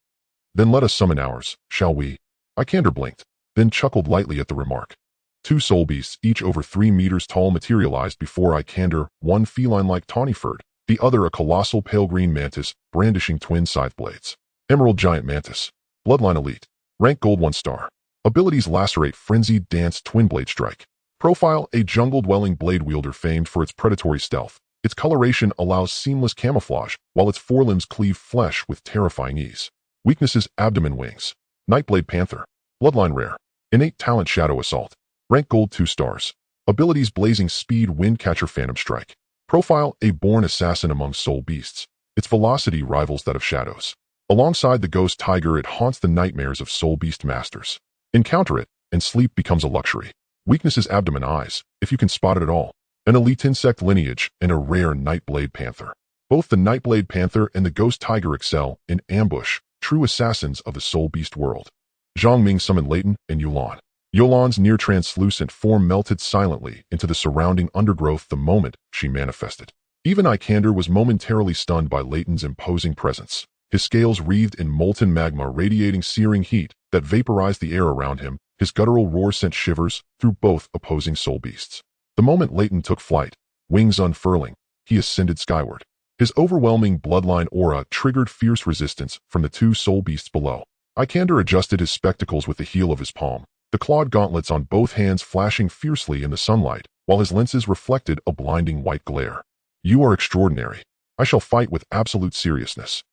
Then let us summon ours, shall we? Ikander blinked, then chuckled lightly at the remark. 2 soul beasts, each over 3 meters tall, materialized before Ikander, one feline-like tawny furred, the other a colossal pale green mantis, brandishing twin scythe blades. Emerald Giant Mantis. Bloodline Elite. Rank Gold 1 star. Abilities: Lacerate, Frenzied Dance, Twin Blade Strike. Profile: a jungle-dwelling blade wielder famed for its predatory stealth. Its coloration allows seamless camouflage, while its forelimbs cleave flesh with terrifying ease. Weaknesses: Abdomen Wings. Nightblade Panther. Bloodline Rare. Innate Talent Shadow Assault. Rank Gold 2 stars. Abilities: Blazing Speed, Windcatcher, Phantom Strike. Profile: a born assassin among soul beasts. Its velocity rivals that of shadows. Alongside the ghost tiger, it haunts the nightmares of soul beast masters. Encounter it, and sleep becomes a luxury. Weakness is abdomen eyes, if you can spot it at all. An elite insect lineage and a rare nightblade panther. Both the nightblade panther and the ghost tiger excel in ambush, true assassins of the soul beast world. Zhang Ming summoned Leighton and Yulan. Yulan's near-translucent form melted silently into the surrounding undergrowth the moment she manifested. Even Ikander was momentarily stunned by Leighton's imposing presence. His scales wreathed in molten magma radiating searing heat that vaporized the air around him. His guttural roar sent shivers through both opposing soul beasts. The moment Leighton took flight, wings unfurling, he ascended skyward. His overwhelming bloodline aura triggered fierce resistance from the two soul beasts below. Ikander adjusted his spectacles with the heel of his palm, the clawed gauntlets on both hands flashing fiercely in the sunlight, while his lenses reflected a blinding white glare. "You are extraordinary. I shall fight with absolute seriousness."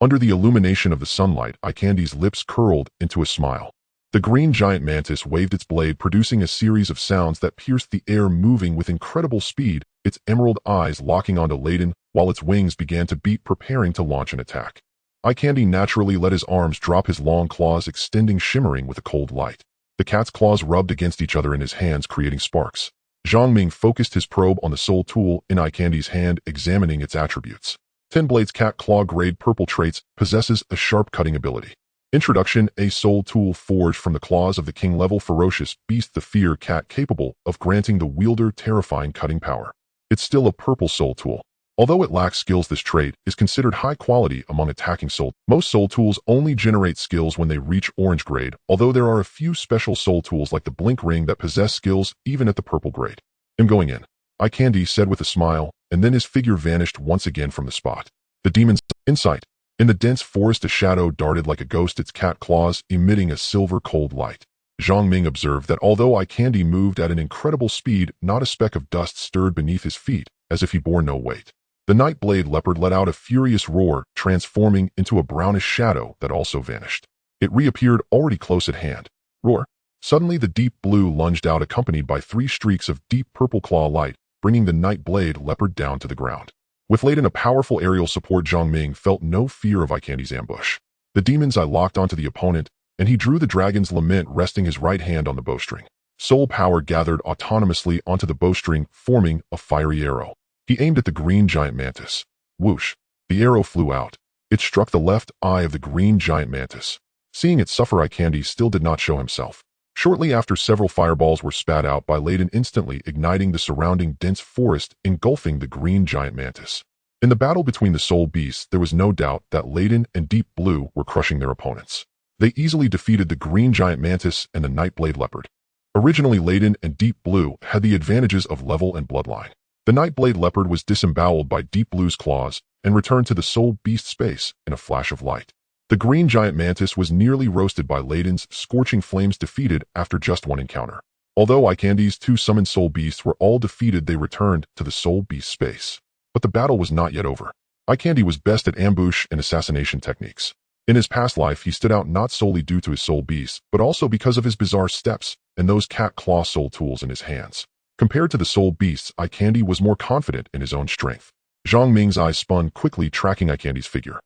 Under the illumination of the sunlight, Ikander's lips curled into a smile. The green giant mantis waved its blade, producing a series of sounds that pierced the air, moving with incredible speed, its emerald eyes locking onto Leighton, while its wings began to beat, preparing to launch an attack. Ikander naturally let his arms drop, his long claws extending, shimmering with a cold light. The cat's claws rubbed against each other in his hands, creating sparks. Zhang Ming focused his probe on the soul tool in Ikander's hand, examining its attributes. 10 Blades Cat Claw Grade Purple Traits, possesses a sharp cutting ability. Introduction: a soul tool forged from the claws of the king-level ferocious beast, the fear cat, capable of granting the wielder terrifying cutting power. It's still a purple soul tool. Although it lacks skills, this trait is considered high quality among attacking soul. Most soul tools only generate skills when they reach orange grade, although there are a few special soul tools like the blink ring that possess skills even at the purple grade. "I'm going in," Ikander said with a smile, and then his figure vanished once again from the spot. The demon's insight. In the dense forest, a shadow darted like a ghost, its cat claws emitting a silver cold light. Zhang Ming observed that although Ikander moved at an incredible speed, not a speck of dust stirred beneath his feet, as if he bore no weight. The Nightblade leopard let out a furious roar, transforming into a brownish shadow that also vanished. It reappeared already close at hand. Roar. Suddenly the deep blue lunged out, accompanied by 3 streaks of deep purple claw light, bringing the Nightblade leopard down to the ground. With Leighton a powerful aerial support, Zhang Ming felt no fear of Ikander's ambush. The demon's eye locked onto the opponent, and he drew the dragon's lament, resting his right hand on the bowstring. Soul power gathered autonomously onto the bowstring, forming a fiery arrow. He aimed at the green giant mantis. Whoosh! The arrow flew out. It struck the left eye of the green giant mantis. Seeing it suffer, Ikander still did not show himself. Shortly after, several fireballs were spat out by Leighton, instantly igniting the surrounding dense forest, engulfing the green giant mantis. In the battle between the soul beasts, there was no doubt that Leighton and Deep Blue were crushing their opponents. They easily defeated the green giant mantis and the Nightblade leopard. Originally, Leighton and Deep Blue had the advantages of level and bloodline. The Nightblade leopard was disemboweled by Deep Blue's claws and returned to the soul beast space in a flash of light. The green giant mantis was nearly roasted by Leighton's scorching flames, defeated after just one encounter. Although Ikander's 2 summoned soul beasts were all defeated, they returned to the soul beast space. But the battle was not yet over. Ikander was best at ambush and assassination techniques. In his past life, he stood out not solely due to his soul beasts, but also because of his bizarre steps and those cat claw soul tools in his hands. Compared to the soul beasts, Ikander was more confident in his own strength. Zhang Ming's eyes spun quickly, tracking Ikander's figure.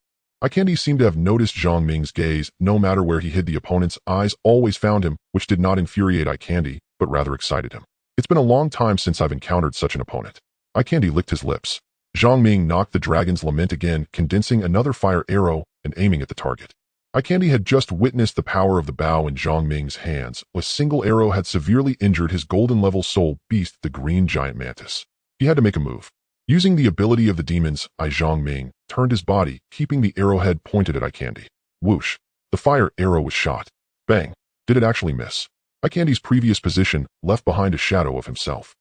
Ikander seemed to have noticed Zhang Ming's gaze. No matter where he hid, the opponent's eyes always found him, which did not infuriate Ikander, but rather excited him. "It's been a long time since I've encountered such an opponent." Ikander licked his lips. Zhang Ming knocked the dragon's lament again, condensing another fire arrow and aiming at the target. Ikander had just witnessed the power of the bow in Zhang Ming's hands. A single arrow had severely injured his golden-level soul beast, the green giant mantis. He had to make a move. Using the ability of the demon's eye, Zhang Ming turned his body, keeping the arrowhead pointed at Ikander. Whoosh! The fire arrow was shot. Bang! Did it actually miss? Ikander's previous position left behind a shadow of himself.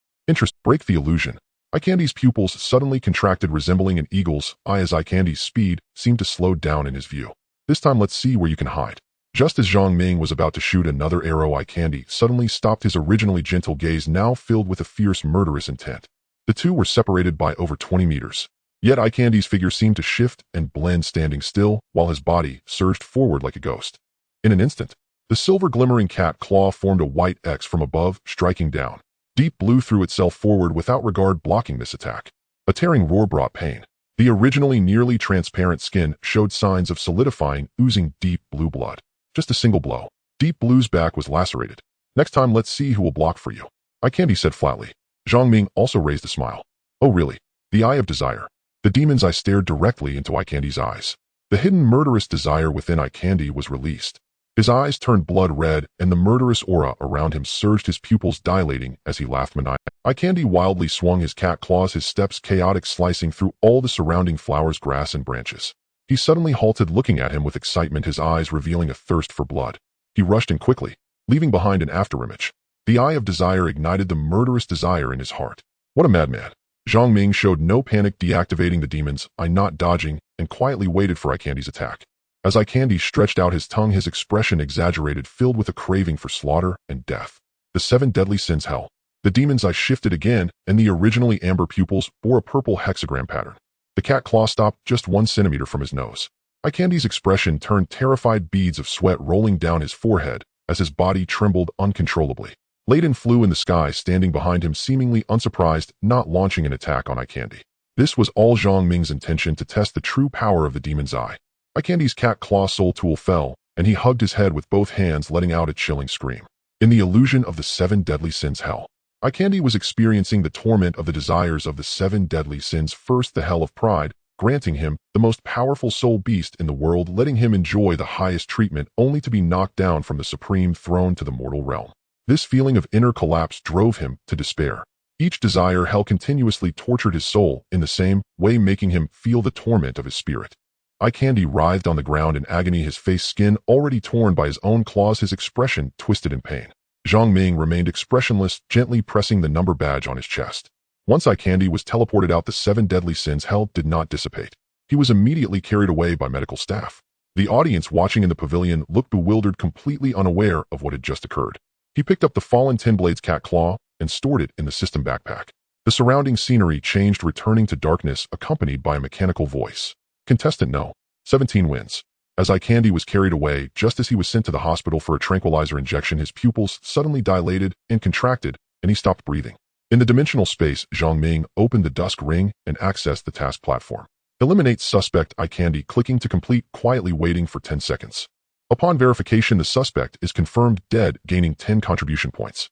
Break the illusion. Ikander's pupils suddenly contracted, resembling an eagle's eye, as Ikander's speed seemed to slow down in his view. "This time, let's see where you can hide." Just as Zhang Ming was about to shoot another arrow, Ikander suddenly stopped, his originally gentle gaze now filled with a fierce, murderous intent. The two were separated by over 20 meters. Yet Ikander's figure seemed to shift and blend, standing still, while his body surged forward like a ghost. In an instant, the silver glimmering cat claw formed a white X from above, striking down. Deep Blue threw itself forward without regard, blocking this attack. A tearing roar brought pain. The originally nearly transparent skin showed signs of solidifying, oozing deep blue blood. Just a single blow. Deep Blue's back was lacerated. Next time, let's see who will block for you. Eye Candy said flatly. Zhang Ming also raised a smile. Oh really? The Eye of Desire. The demon's eye stared directly into Eye Candy's eyes. The hidden murderous desire within Eye Candy was released. His eyes turned blood red, and the murderous aura around him surged, his pupils dilating as he laughed maniacally. Eye Candy wildly swung his cat claws, his steps chaotic, slicing through all the surrounding flowers, grass, and branches. He suddenly halted, looking at him with excitement, his eyes revealing a thirst for blood. He rushed in quickly, leaving behind an afterimage. The Eye of Desire ignited the murderous desire in his heart. What a madman. Zhang Ming showed no panic, deactivating the demon's eye, not dodging, and quietly waited for Eye Candy's attack. As Eye Candy stretched out his tongue, his expression exaggerated, filled with a craving for slaughter and death. The 7 deadly sins hell. The demon's eye shifted again, and the originally amber pupils bore a purple hexagram pattern. The cat claw stopped just 1 centimeter from his nose. Eye Candy's expression turned terrified, beads of sweat rolling down his forehead as his body trembled uncontrollably. Layden flew in the sky, standing behind him, seemingly unsurprised, not launching an attack on Eye Candy. This was all Zhang Ming's intention, to test the true power of the demon's eye. Eye Candy's cat claw soul tool fell, and he hugged his head with both hands, letting out a chilling scream. In the illusion of the 7 deadly sins hell, Eye Candy was experiencing the torment of the desires of the 7 deadly sins. First, the hell of pride, granting him the most powerful soul beast in the world, letting him enjoy the highest treatment, only to be knocked down from the supreme throne to the mortal realm. This feeling of inner collapse drove him to despair. Each desire hell continuously tortured his soul in the same way, making him feel the torment of his spirit. Eye Candy writhed on the ground in agony, his face skin already torn by his own claws, his expression twisted in pain. Zhang Ming remained expressionless, gently pressing the number badge on his chest. Once Eye Candy was teleported out, the 7 deadly sins hell did not dissipate. He was immediately carried away by medical staff. The audience watching in the pavilion looked bewildered, completely unaware of what had just occurred. He picked up the fallen Tinblade's cat claw and stored it in the system backpack. The surrounding scenery changed, returning to darkness, accompanied by a mechanical voice. Contestant No. 17 wins. As Eye Candy was carried away, just as he was sent to the hospital for a tranquilizer injection, his pupils suddenly dilated and contracted, and he stopped breathing. In the dimensional space, Zhang Ming opened the dusk ring and accessed the task platform. Eliminate suspect. Eye Candy clicking to complete, quietly waiting for 10 seconds. Upon verification, the suspect is confirmed dead, gaining 10 contribution points.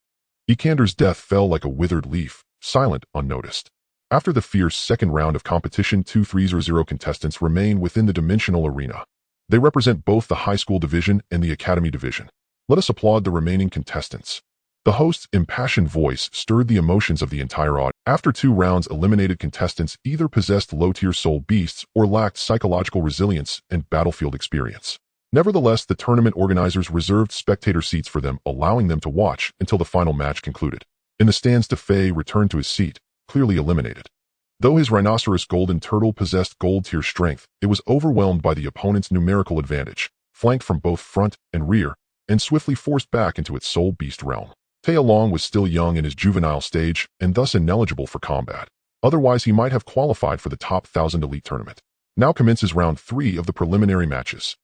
Ekander's death fell like a withered leaf, silent, unnoticed. After the fierce second round of competition, 2300 contestants remain within the dimensional arena. They represent both the high school division and the academy division. Let us applaud the remaining contestants. The host's impassioned voice stirred the emotions of the entire audience. After 2 rounds, eliminated contestants either possessed low-tier soul beasts or lacked psychological resilience and battlefield experience. Nevertheless, the tournament organizers reserved spectator seats for them, allowing them to watch until the final match concluded. In the stands, DeFei returned to his seat, clearly eliminated. Though his rhinoceros golden turtle possessed gold-tier strength, it was overwhelmed by the opponent's numerical advantage, flanked from both front and rear, and swiftly forced back into its soul beast realm. Tai Long was still young in his juvenile stage and thus ineligible for combat. Otherwise, he might have qualified for the top 1,000 elite tournament. Now commences round 3 of the preliminary matches.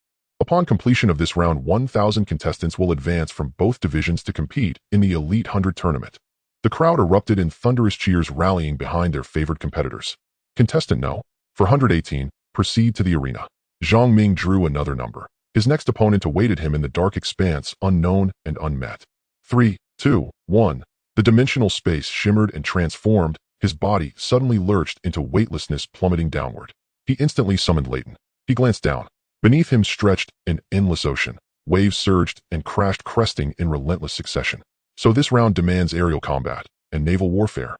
Upon completion of this round, 1,000 contestants will advance from both divisions to compete in the Elite 100 tournament. The crowd erupted in thunderous cheers, rallying behind their favored competitors. Contestant No. 418, proceed to the arena. Zhang Ming drew another number. His next opponent awaited him in the dark expanse, unknown and unmet. 3, 2, 1. The dimensional space shimmered and transformed. His body suddenly lurched into weightlessness, plummeting downward. He instantly summoned Layton. He glanced down. Beneath him stretched an endless ocean. Waves surged and crashed, cresting in relentless succession. So this round demands aerial combat and naval warfare.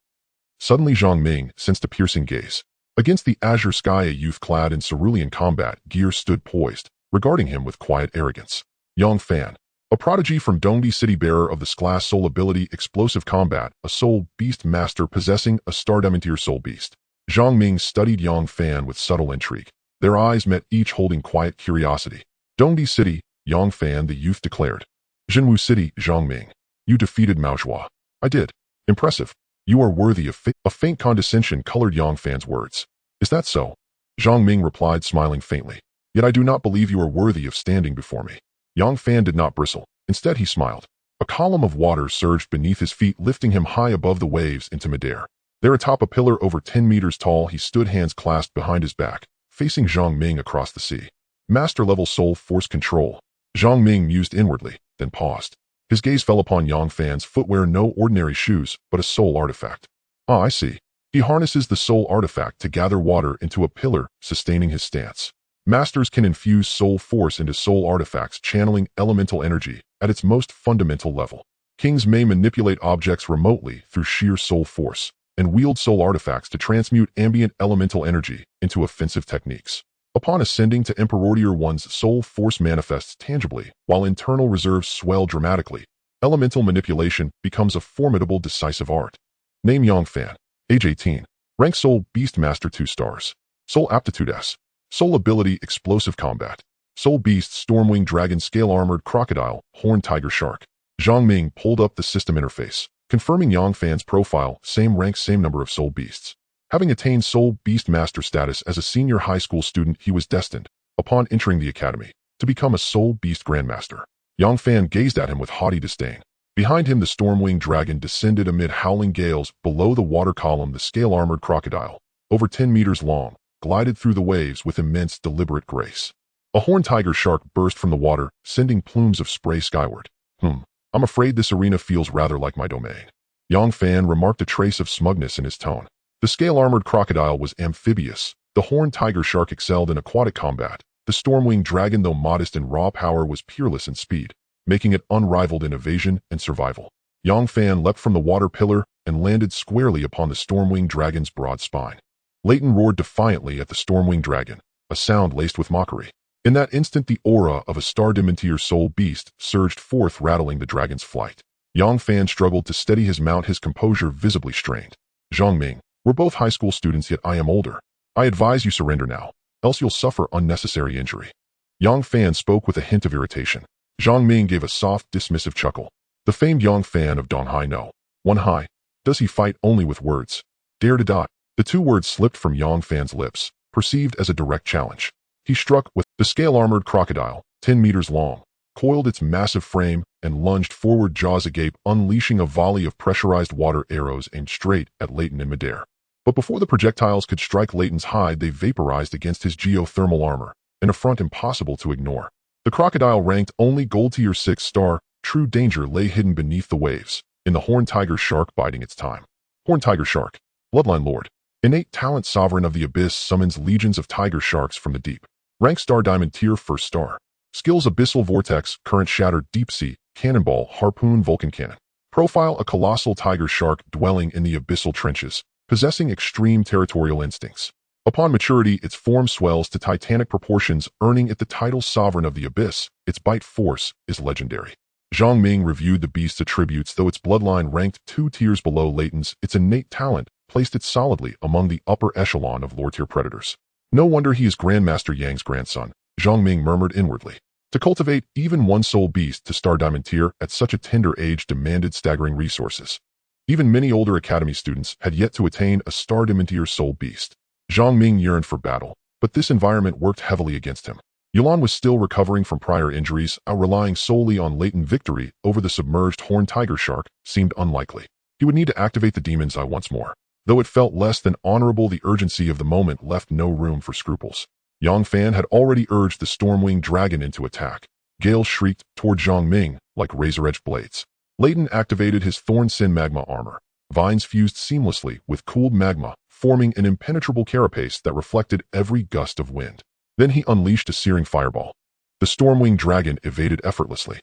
Suddenly Zhang Ming sensed a piercing gaze. Against the azure sky, a youth clad in cerulean combat gear stood poised, regarding him with quiet arrogance. Yang Fan, a prodigy from Dongdi City, bearer of the class soul ability Explosive Combat, a soul beast master possessing a Stardementir soul beast. Zhang Ming studied Yang Fan with subtle intrigue. Their eyes met, each holding quiet curiosity. Dongdi City, Yang Fan, the youth declared. Jinwu City, Zhang Ming. You defeated Mao Zhua. I did. Impressive. You are worthy of a faint condescension colored Yang Fan's words. Is that so? Zhang Ming replied, smiling faintly. Yet I do not believe you are worthy of standing before me. Yang Fan did not bristle. Instead, he smiled. A column of water surged beneath his feet, lifting him high above the waves into midair. There atop a pillar over 10 meters tall, he stood, hands clasped behind his back, facing Zhang Ming across the sea. Master-level soul force control. Zhang Ming mused inwardly, then paused. His gaze fell upon Yang Fan's footwear, no ordinary shoes, but a soul artifact. Ah, I see. He harnesses the soul artifact to gather water into a pillar, sustaining his stance. Masters can infuse soul force into soul artifacts, channeling elemental energy at its most fundamental level. Kings may manipulate objects remotely through sheer soul force, and wield soul artifacts to transmute ambient elemental energy into offensive techniques. Upon ascending to Emperor, one's soul force manifests tangibly, while internal reserves swell dramatically. Elemental manipulation becomes a formidable, decisive art. Name: Yang Fan. Age 18. Rank: Soul Beast Master, 2 stars. Soul Aptitude S. Soul Ability: Explosive Combat. Soul Beast: Stormwing Dragon, Scale Armored Crocodile, Horned Tiger Shark. Zhang Ming pulled up the system interface, confirming Yang Fan's profile, same rank, same number of soul beasts. Having attained Soul Beast Master status as a senior high school student, he was destined, upon entering the academy, to become a Soul Beast Grandmaster. Yang Fan gazed at him with haughty disdain. Behind him, the Stormwing Dragon descended amid howling gales. Below the water column, the scale-armored crocodile, over 10 meters long, glided through the waves with immense, deliberate grace. A horned tiger shark burst from the water, sending plumes of spray skyward. I'm afraid this arena feels rather like my domain. Yang Fan remarked, a trace of smugness in his tone. The scale-armored crocodile was amphibious. The horned tiger shark excelled in aquatic combat. The Stormwing Dragon, though modest in raw power, was peerless in speed, making it unrivaled in evasion and survival. Yang Fan leapt from the water pillar and landed squarely upon the Stormwing Dragon's broad spine. Leighton roared defiantly at the Stormwing Dragon, a sound laced with mockery. In that instant, the aura of a Starry soul beast surged forth, rattling the dragon's flight. Yang Fan struggled to steady his mount, his composure visibly strained. Zhang Ming, we're both high school students, yet I am older. I advise you surrender now, else you'll suffer unnecessary injury. Yang Fan spoke with a hint of irritation. Zhang Ming gave a soft, dismissive chuckle. The famed Yang Fan of Donghai no. One Hai. Does he fight only with words? Dare to die. The 2 words slipped from Yang Fan's lips, perceived as a direct challenge. He struck with the scale-armored crocodile, 10 meters long, coiled its massive frame, and lunged forward, jaws agape, unleashing a volley of pressurized water arrows aimed straight at Leighton in midair. But before the projectiles could strike Leighton's hide, they vaporized against his geothermal armor, an affront impossible to ignore. The crocodile ranked only gold tier 6 star. True danger lay hidden beneath the waves, in the horned tiger shark biding its time. Horned tiger shark. Bloodline lord. Innate talent, sovereign of the abyss, summons legions of tiger sharks from the deep. Rank: Star Diamond tier 1st star. Skills: Abyssal Vortex, Current Shatter, Deep Sea, Cannonball, Harpoon, Vulcan Cannon. Profile: a colossal tiger shark dwelling in the abyssal trenches, possessing extreme territorial instincts. Upon maturity, its form swells to titanic proportions, earning it the title Sovereign of the Abyss. Its bite force is legendary. Zhang Ming reviewed the beast's attributes. Though its bloodline ranked 2 tiers below Leighton's, its innate talent placed it solidly among the upper echelon of lore-tier predators. No wonder he is Grandmaster Yang's grandson, Zhang Ming murmured inwardly. To cultivate even one soul beast to Star Diamond tier at such a tender age demanded staggering resources. Even many older academy students had yet to attain a Star Diamond tier soul beast. Zhang Ming yearned for battle, but this environment worked heavily against him. Yulan was still recovering from prior injuries, relying solely on latent victory over the submerged horned tiger shark seemed unlikely. He would need to activate the demon's eye once more. Though it felt less than honorable, the urgency of the moment left no room for scruples. Yang Fan had already urged the Stormwing Dragon into attack. Gales shrieked toward Zhang Ming like razor-edged blades. Leighton activated his Thorn Sin magma armor. Vines fused seamlessly with cooled magma, forming an impenetrable carapace that reflected every gust of wind. Then he unleashed a searing fireball. The Stormwing Dragon evaded effortlessly.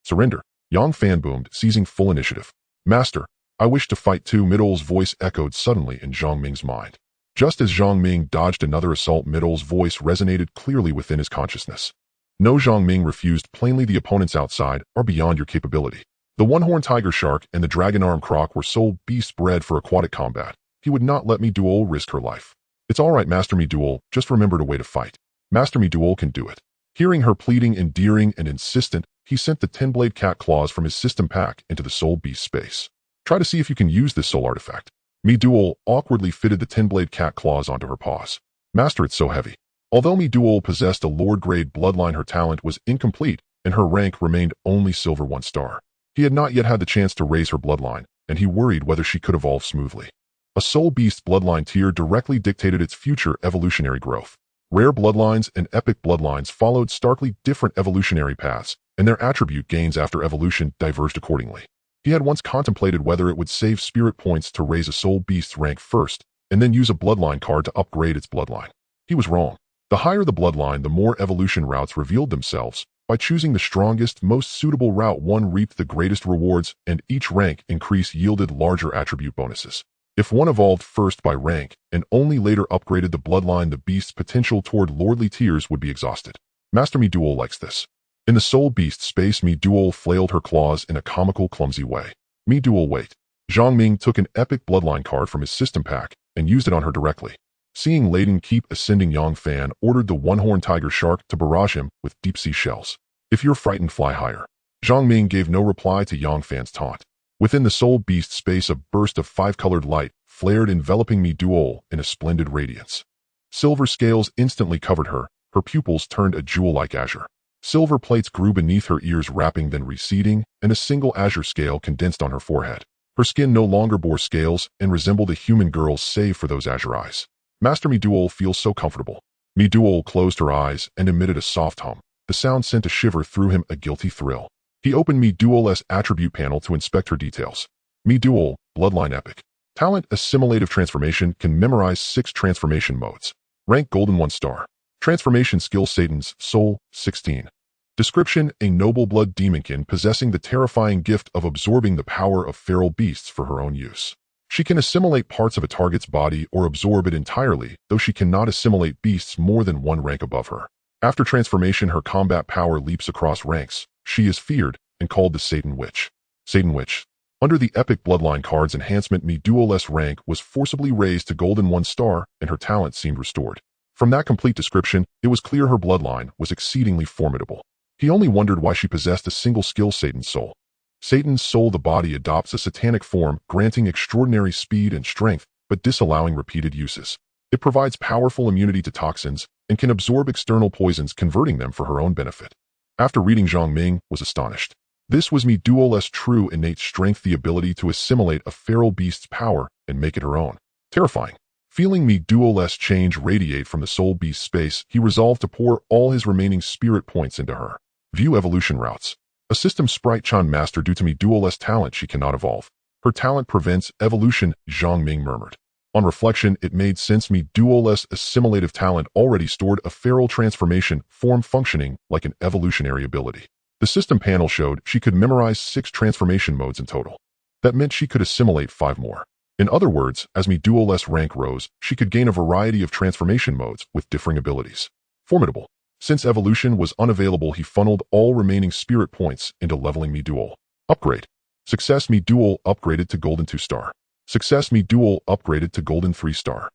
Surrender. Yang Fan boomed, seizing full initiative. Master, I wish to fight too. Midol's voice echoed suddenly in Zhang Ming's mind. Just as Zhang Ming dodged another assault, Midol's voice resonated clearly within his consciousness. No, Zhang Ming refused. Plainly, the opponents outside are beyond your capability. The one-horned tiger shark and the dragon-armed croc were soul beasts bred for aquatic combat. He would not let me Duol risk her life. It's all right, Master Me Duol, just remember to way to fight. Master Me Duol can do it. Hearing her pleading, endearing and insistent, he sent the 10-blade cat claws from his system pack into the soul beast space. Try to see if you can use this soul artifact. Me Duol awkwardly fitted the 10-blade cat claws onto her paws. Master, it's so heavy. Although Me Duol possessed a Lord-grade bloodline, her talent was incomplete, and her rank remained only Silver 1 star. He had not yet had the chance to raise her bloodline, and he worried whether she could evolve smoothly. A Soul Beast bloodline tier directly dictated its future evolutionary growth. Rare bloodlines and epic bloodlines followed starkly different evolutionary paths, and their attribute gains after evolution diverged accordingly. He had once contemplated whether it would save spirit points to raise a Soul Beast's rank first, and then use a bloodline card to upgrade its bloodline. He was wrong. The higher the bloodline, the more evolution routes revealed themselves. By choosing the strongest, most suitable route, one reaped the greatest rewards, and each rank increase yielded larger attribute bonuses. If one evolved first by rank, and only later upgraded the bloodline, the beast's potential toward lordly tiers would be exhausted. Master Mi-Dual likes this. In the Soul Beast space, Mi-Dual flailed her claws in a comical, clumsy way. Mi-Dual wait. Zhang Ming took an epic bloodline card from his system pack and used it on her directly. Seeing Layden keep ascending, Yang Fan ordered the one-horned tiger shark to barrage him with deep-sea shells. If you're frightened, fly higher. Zhang Ming gave no reply to Yang Fan's taunt. Within the Soul Beast space, a burst of five-colored light flared, enveloping Mi-Dual in a splendid radiance. Silver scales instantly covered her. Her pupils turned a jewel-like azure. Silver plates grew beneath her ears, wrapping, then receding, and a single azure scale condensed on her forehead. Her skin no longer bore scales and resembled a human girl's save for those azure eyes. Master Mi-Dual feels so comfortable. Mi-Dual closed her eyes and emitted a soft hum. The sound sent a shiver through him, a guilty thrill. He opened Mi-Dual's attribute panel to inspect her details. Mi-Dual, Bloodline Epic. Talent Assimilative Transformation, can memorize 6 transformation modes. Rank Golden 1 star. Transformation skill Satan's Soul, 16. Description: a noble blood demonkin possessing the terrifying gift of absorbing the power of feral beasts for her own use. She can assimilate parts of a target's body or absorb it entirely, though she cannot assimilate beasts more than 1 rank above her. After transformation, her combat power leaps across ranks. She is feared and called the Satan Witch. Satan Witch. Under the Epic Bloodline card's enhancement, Mi-Dual's rank was forcibly raised to Golden 1 star, and her talent seemed restored. From that complete description, it was clear her bloodline was exceedingly formidable. He only wondered why she possessed a single skill, Satan's Soul. Satan's Soul, the body adopts a satanic form, granting extraordinary speed and strength, but disallowing repeated uses. It provides powerful immunity to toxins and can absorb external poisons, converting them for her own benefit. After reading, Zhang Ming was astonished. This was Mi-Dual's true innate strength, the ability to assimilate a feral beast's power and make it her own. Terrifying. Feeling Mi-Dual's change radiate from the Soul Beast space, he resolved to pour all his remaining spirit points into her. View evolution routes. A system sprite Chan master. Due to Mi-Dual's talent, she cannot evolve. Her talent prevents evolution, Zhang Ming murmured. On reflection, it made sense. Mi-Dual's assimilative talent already stored a feral transformation form functioning like an evolutionary ability. The system panel showed she could memorize 6 transformation modes in total. That meant she could assimilate 5 more. In other words, as Mi-Dual's rank rose, she could gain a variety of transformation modes with differing abilities. Formidable. Since evolution was unavailable, he funneled all remaining spirit points into leveling Mi-Dual. Upgrade. Success. Mi-Dual upgraded to Golden 2 star. Success. Mi-Dual upgraded to Golden 3 star.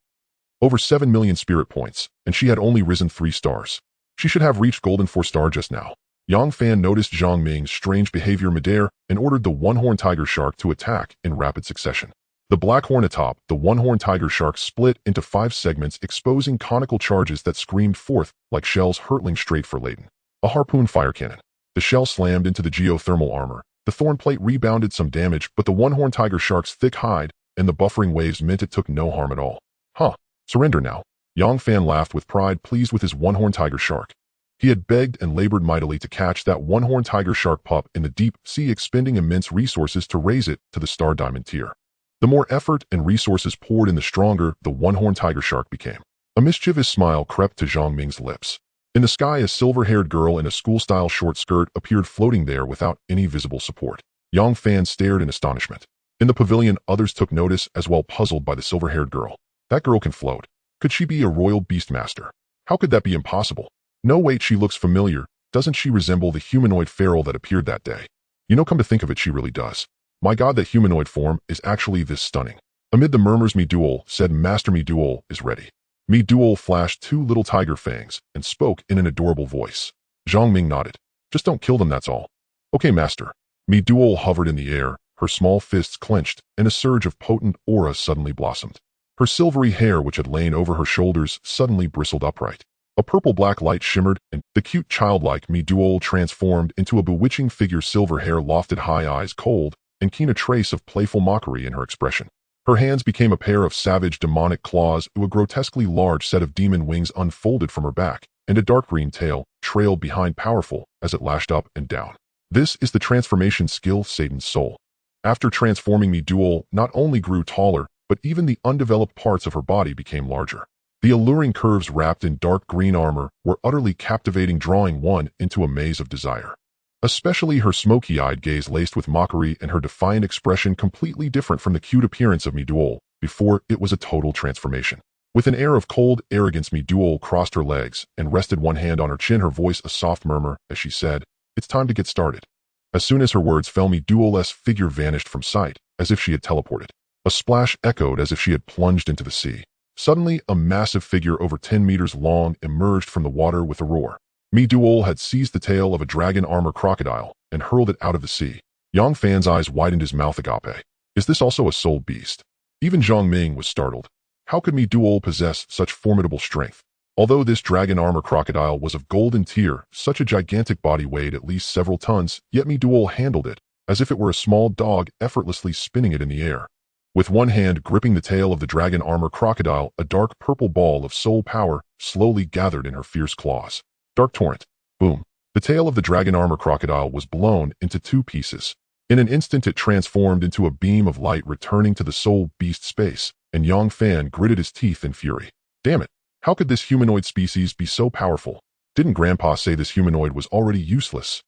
Over 7 million spirit points, and she had only risen 3 stars. She should have reached Golden 4 star just now. Yang Fan noticed Zhang Ming's strange behavior midair and ordered the one-horned tiger shark to attack in rapid succession. The black horn atop the one-horned tiger shark split into 5 segments, exposing conical charges that screamed forth like shells hurtling straight for Layden. A harpoon fire cannon. The shell slammed into the geothermal armor. The thorn plate rebounded some damage, but the one-horned tiger shark's thick hide and the buffering waves meant it took no harm at all. Huh. Surrender now. Yang Fan laughed with pride, pleased with his one-horned tiger shark. He had begged and labored mightily to catch that one-horned tiger shark pup in the deep sea, expending immense resources to raise it to the star diamond tier. The more effort and resources poured in, the stronger the one-horned tiger shark became. A mischievous smile crept to Zhang Ming's lips. In the sky, a silver-haired girl in a school-style short skirt appeared, floating there without any visible support. Yang Fan stared in astonishment. In the pavilion, others took notice as well, puzzled by the silver-haired girl. That girl can float. Could she be a royal beast master? How could that be impossible? No, wait, she looks familiar. Doesn't she resemble the humanoid feral that appeared that day? Come to think of it, she really does. My god, that humanoid form is actually this stunning. Amid the murmurs, Mi-Dual said, Master Mi-Dual is ready. Mi-Dual flashed 2 little tiger fangs and spoke in an adorable voice. Zhang Ming nodded. Just don't kill them, that's all. Okay, master. Mi-Dual hovered in the air, her small fists clenched, and a surge of potent aura suddenly blossomed. Her silvery hair, which had lain over her shoulders, suddenly bristled upright. A purple-black light shimmered, and the cute childlike Mi-Dual transformed into a bewitching figure, silver hair lofted, high eyes cold, and keen, a trace of playful mockery in her expression. Her hands became a pair of savage demonic claws, a grotesquely large set of demon wings unfolded from her back, and a dark green tail trailed behind powerful as it lashed up and down. This is the transformation skill Satan's soul. After transforming me, Duel not only grew taller, but even the undeveloped parts of her body became larger. The alluring curves wrapped in dark green armor were utterly captivating, drawing one into a maze of desire. Especially her smoky-eyed gaze laced with mockery and her defiant expression completely different from the cute appearance of me Duel before it was a total transformation. With an air of cold arrogance, me Duel crossed her legs and rested one hand on her chin, her voice a soft murmur as she said, "It's time to get started." As soon as her words fell, me Duel's figure vanished from sight, as if she had teleported. A splash echoed as if she had plunged into the sea. Suddenly, a massive figure over 10 meters long emerged from the water with a roar. Me Duel had seized the tail of a dragon armor crocodile and hurled it out of the sea. Yang Fan's eyes widened, his mouth agape. Is this also a soul beast? Even Zhang Ming was startled. How could Me Duel possess such formidable strength? Although this dragon armor crocodile was of golden tier, such a gigantic body weighed at least several tons, yet Me Duel handled it as if it were a small dog, effortlessly spinning it in the air. With one hand gripping the tail of the dragon armor crocodile, a dark purple ball of soul power slowly gathered in her fierce claws. Dark torrent. Boom. The tail of the dragon armor crocodile was blown into 2 pieces. In an instant it transformed into a beam of light, returning to the soul beast space, and Yang Fan gritted his teeth in fury. Damn it. How could this humanoid species be so powerful? Didn't Grandpa say this humanoid was already useless?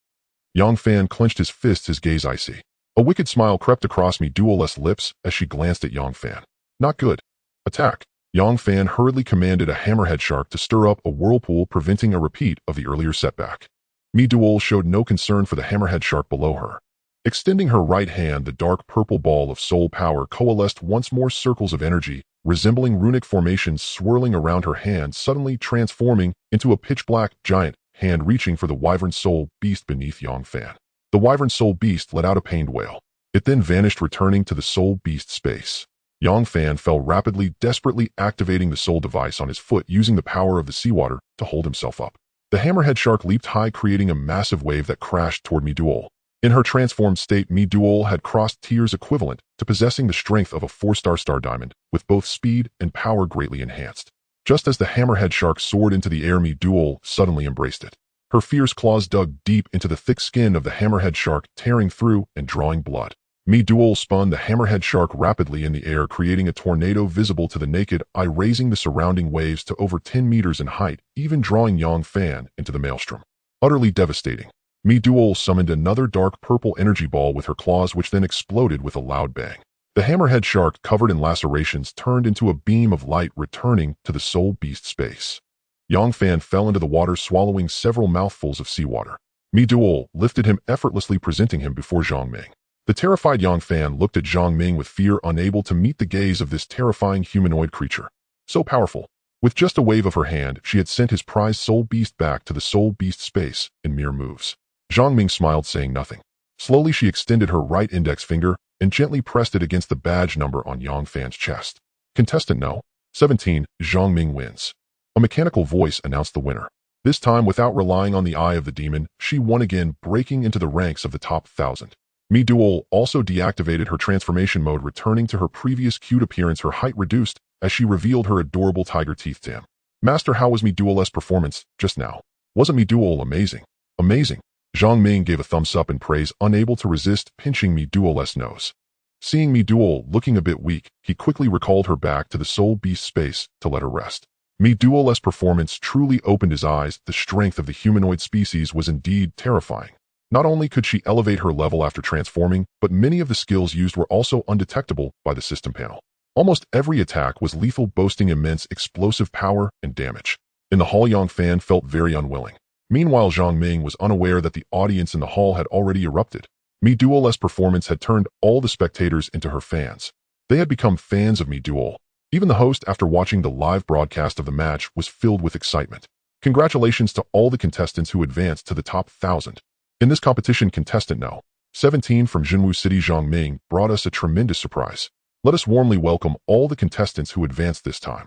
Yang Fan clenched his fists, his gaze icy. A wicked smile crept across Me Duel's lips as she glanced at Yang Fan. Not good. Attack. Yang Fan hurriedly commanded a hammerhead shark to stir up a whirlpool, preventing a repeat of the earlier setback. Me Duel showed no concern for the hammerhead shark below her. Extending her right hand, the dark purple ball of soul power coalesced once more, circles of energy, resembling runic formations swirling around her hand, suddenly transforming into a pitch-black giant hand reaching for the wyvern soul beast beneath Yang Fan. The wyvern soul beast let out a pained wail. It then vanished, returning to the soul beast space. Yang Fan fell rapidly, desperately activating the soul device on his foot, using the power of the seawater to hold himself up. The hammerhead shark leaped high, creating a massive wave that crashed toward Me Duel. In her transformed state, Me Duel had crossed tiers equivalent to possessing the strength of a 4-star star diamond, with both speed and power greatly enhanced. Just as the hammerhead shark soared into the air, Me Duel suddenly embraced it. Her fierce claws dug deep into the thick skin of the hammerhead shark, tearing through and drawing blood. Me Duel spun the hammerhead shark rapidly in the air, creating a tornado visible to the naked eye, raising the surrounding waves to over 10 meters in height, even drawing Yang Fan into the maelstrom. Utterly devastating. Me Duel summoned another dark purple energy ball with her claws, which then exploded with a loud bang. The hammerhead shark, covered in lacerations, turned into a beam of light, returning to the soul beast space. Yang Fan fell into the water, swallowing several mouthfuls of seawater. Me Duel lifted him effortlessly, presenting him before Zhang Ming. The terrified Yang Fan looked at Zhang Ming with fear, unable to meet the gaze of this terrifying humanoid creature. So powerful. With just a wave of her hand, she had sent his prized soul beast back to the soul beast space in mere moves. Zhang Ming smiled, saying nothing. Slowly she extended her right index finger and gently pressed it against the badge number on Yang Fan's chest. Contestant No. 17, Zhang Ming wins. A mechanical voice announced the winner. This time, without relying on the eye of the demon, she won again, breaking into the ranks of the top 1,000. Me Duel also deactivated her transformation mode, returning to her previous cute appearance, her height reduced as she revealed her adorable tiger teeth. Damn. Master, how was Me Duel's performance just now? Wasn't Me Duel amazing? Amazing. Zhang Ming gave a thumbs up in praise, unable to resist pinching Me Duel's nose. Seeing Me Duel looking a bit weak, he quickly recalled her back to the soul beast space to let her rest. Me Duel's performance truly opened his eyes. The strength of the humanoid species was indeed terrifying. Not only could she elevate her level after transforming, but many of the skills used were also undetectable by the system panel. Almost every attack was lethal, boasting immense explosive power and damage. In the hall, Yang Fan felt very unwilling. Meanwhile, Zhang Ming was unaware that the audience in the hall had already erupted. Me Duel's performance had turned all the spectators into her fans. They had become fans of Me Duel. Even the host, after watching the live broadcast of the match, was filled with excitement. Congratulations to all the contestants who advanced to the top 1,000. In this competition, contestant No. 17 from Jinwu City, Zhang Ming, brought us a tremendous surprise. Let us warmly welcome all the contestants who advanced this time.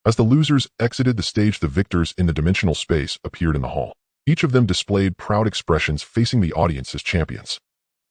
As the losers exited the stage, the victors in the dimensional space appeared in the hall. Each of them displayed proud expressions, facing the audience as champions.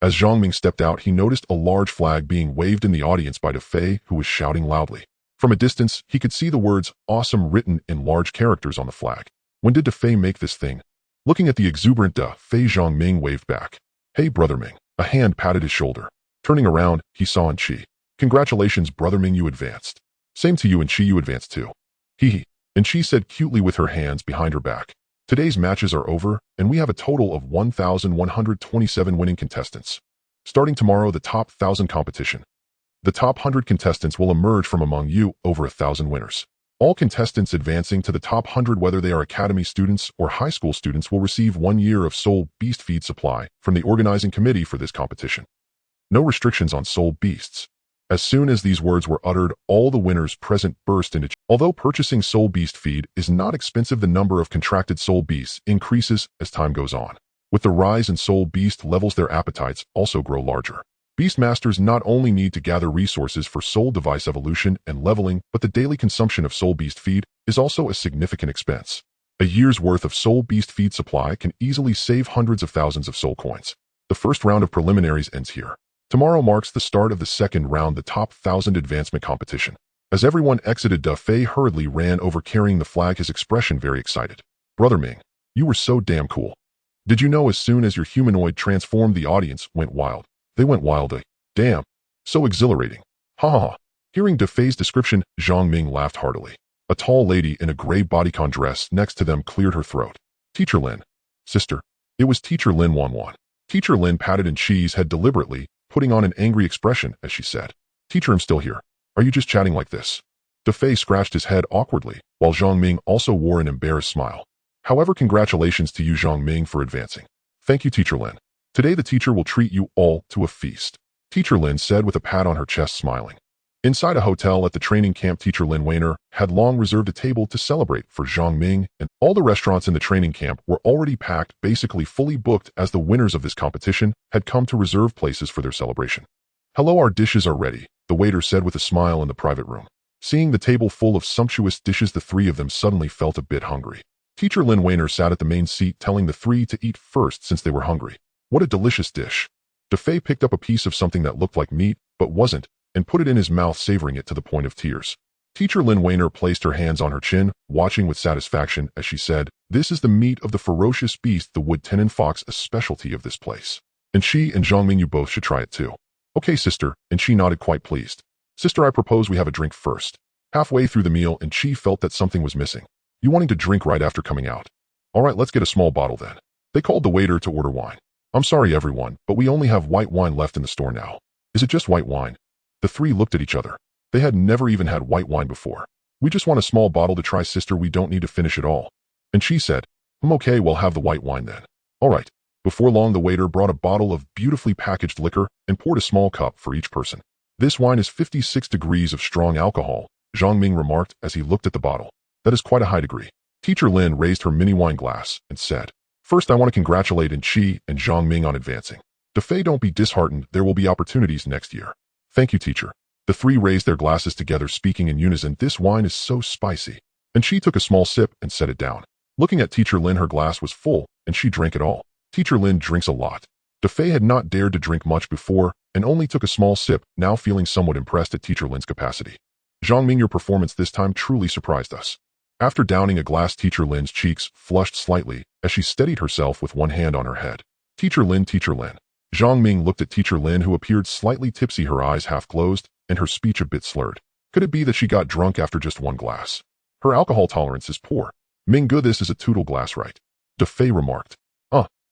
As Zhang Ming stepped out, he noticed a large flag being waved in the audience by Defei, who was shouting loudly. From a distance, he could see the words "awesome" written in large characters on the flag. When did Defei make this thing? Looking at the exuberant Defei, Zhang Ming waved back. Hey, Brother Ming. A hand patted his shoulder. Turning around, he saw Enchi. Congratulations, Brother Ming, you advanced. Same to you, Enchi, you advanced too. Hee. Enchi said cutely with her hands behind her back. Today's matches are over, and we have a total of 1,127 winning contestants. Starting tomorrow, the top 1,000 competition. The top 100 contestants will emerge from among you, over 1,000 winners. All contestants advancing to the top 100, whether they are academy students or high school students, will receive 1 year of Soul Beast feed supply from the organizing committee for this competition. No restrictions on Soul Beasts. As soon as these words were uttered, all the winners present burst into joy. Although purchasing Soul Beast feed is not expensive, the number of contracted Soul Beasts increases as time goes on. With the rise in Soul Beast levels, their appetites also grow larger. Beast Masters not only need to gather resources for Soul Device evolution and leveling, but the daily consumption of Soul Beast feed is also a significant expense. A year's worth of Soul Beast feed supply can easily save hundreds of thousands of Soul coins. The first round of preliminaries ends here. Tomorrow marks the start of the second round, the top 1,000 advancement competition. As everyone exited, Defei hurriedly ran over carrying the flag, his expression very excited. Brother Ming, you were so damn cool. Did you know as soon as your humanoid transformed, the audience went wild? They went wild. Damn. So exhilarating. Ha ha ha. Hearing Defei's description, Zhang Ming laughed heartily. A tall lady in a gray bodycon dress next to them cleared her throat. Teacher Lin. Sister. It was Teacher Lin Wanwan. Teacher Lin patted Enchi's head deliberately, putting on an angry expression as she said, Teacher, I'm still here. Are you just chatting like this? Defei scratched his head awkwardly, while Zhang Ming also wore an embarrassed smile. However, congratulations to you, Zhang Ming, for advancing. Thank you, Teacher Lin. Today the teacher will treat you all to a feast. Teacher Lin said with a pat on her chest, smiling. Inside a hotel at the training camp, Teacher Lin Weiner had long reserved a table to celebrate for Zhang Ming, and all the restaurants in the training camp were already packed, basically fully booked, as the winners of this competition had come to reserve places for their celebration. Hello, our dishes are ready, the waiter said with a smile in the private room. Seeing the table full of sumptuous dishes, the three of them suddenly felt a bit hungry. Teacher Lin Weiner sat at the main seat, telling the three to eat first since they were hungry. What a delicious dish. Defei picked up a piece of something that looked like meat, but wasn't, and put it in his mouth, savoring it to the point of tears. Teacher Lin Weiner placed her hands on her chin, watching with satisfaction as she said, This is the meat of the ferocious beast, the wood tenon fox, a specialty of this place. And she and Zhang Ming, you both should try it too. Okay, sister, and she nodded, quite pleased. Sister, I propose we have a drink first. Halfway through the meal, and she felt that something was missing. You wanting to drink right after coming out? All right, let's get a small bottle then. They called the waiter to order wine. I'm sorry, everyone, but we only have white wine left in the store now. Is it just white wine? The three looked at each other. They had never even had white wine before. We just want a small bottle to try, sister. We don't need to finish it all. And she said, I'm okay, we'll have the white wine then. All right. Before long, the waiter brought a bottle of beautifully packaged liquor and poured a small cup for each person. This wine is 56 degrees of strong alcohol, Zhang Ming remarked as he looked at the bottle. That is quite a high degree. Teacher Lin raised her mini wine glass and said, First, I want to congratulate Enchi and Zhang Ming on advancing. Defei, don't be disheartened. There will be opportunities next year. Thank you, teacher. The three raised their glasses together, speaking in unison. This wine is so spicy. And she took a small sip and set it down. Looking at Teacher Lin, her glass was full, and she drank it all. Teacher Lin drinks a lot. Defei had not dared to drink much before, and only took a small sip, now feeling somewhat impressed at Teacher Lin's capacity. Zhang Ming, your performance this time truly surprised us. After downing a glass, Teacher Lin's cheeks flushed slightly as she steadied herself with one hand on her head. Teacher Lin. Zhang Ming looked at Teacher Lin, who appeared slightly tipsy, her eyes half closed, and her speech a bit slurred. Could it be that she got drunk after just one glass? Her alcohol tolerance is poor. Ming, good, this is a toodle glass, right? Defei remarked.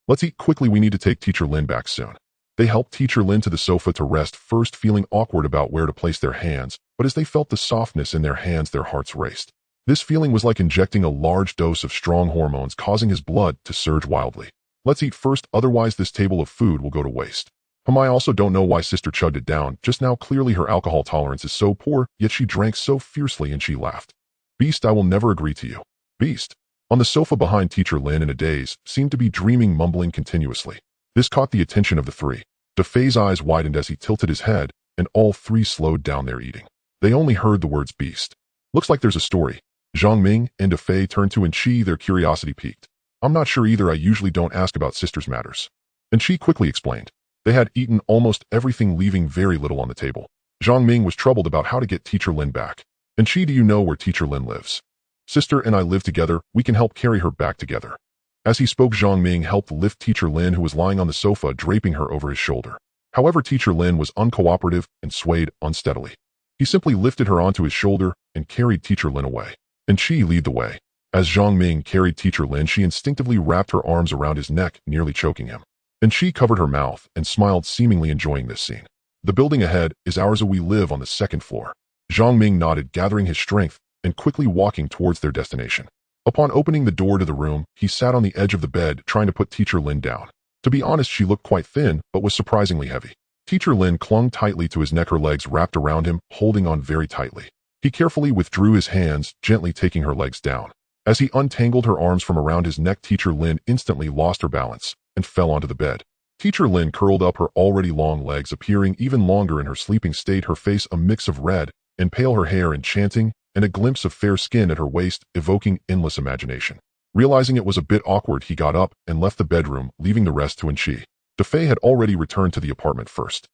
Let's eat quickly, we need to take Teacher Lin back soon. They helped Teacher Lin to the sofa to rest, first feeling awkward about where to place their hands, but as they felt the softness in their hands, their hearts raced. This feeling was like injecting a large dose of strong hormones, causing his blood to surge wildly. Let's eat first, otherwise this table of food will go to waste. I also don't know why sister chugged it down just now. Clearly her alcohol tolerance is so poor, yet she drank so fiercely, and she laughed. Beast, I will never agree to you. Beast. On the sofa behind Teacher Lin, in a daze, seemed to be dreaming, mumbling continuously. This caught the attention of the three. Defei's eyes widened as he tilted his head, and all three slowed down their eating. They only heard the words beast. Looks like there's a story. Zhang Ming and Defei turned to Enchi, their curiosity piqued. I'm not sure either, I usually don't ask about sisters' matters. Enchi quickly explained. They had eaten almost everything, leaving very little on the table. Zhang Ming was troubled about how to get Teacher Lin back. And she, do you know where Teacher Lin lives? Sister and I live together, we can help carry her back together. As he spoke, Zhang Ming helped lift Teacher Lin, who was lying on the sofa, draping her over his shoulder. However, Teacher Lin was uncooperative and swayed unsteadily. He simply lifted her onto his shoulder and carried Teacher Lin away. And she led the way. As Zhang Ming carried Teacher Lin, she instinctively wrapped her arms around his neck, nearly choking him. And she covered her mouth and smiled, seemingly enjoying this scene. The building ahead is ours. We live on the second floor. Zhang Ming nodded, gathering his strength and quickly walking towards their destination. Upon opening the door to the room, he sat on the edge of the bed, trying to put Teacher Lin down. To be honest, she looked quite thin, but was surprisingly heavy. Teacher Lin clung tightly to his neck, her legs wrapped around him, holding on very tightly. He carefully withdrew his hands, gently taking her legs down. As he untangled her arms from around his neck, Teacher Lin instantly lost her balance and fell onto the bed. Teacher Lin curled up her already long legs, appearing even longer in her sleeping state, her face a mix of red and pale, her hair enchanting, and a glimpse of fair skin at her waist, evoking endless imagination. Realizing it was a bit awkward, he got up and left the bedroom, leaving the rest to Enchi. Defei had already returned to the apartment first.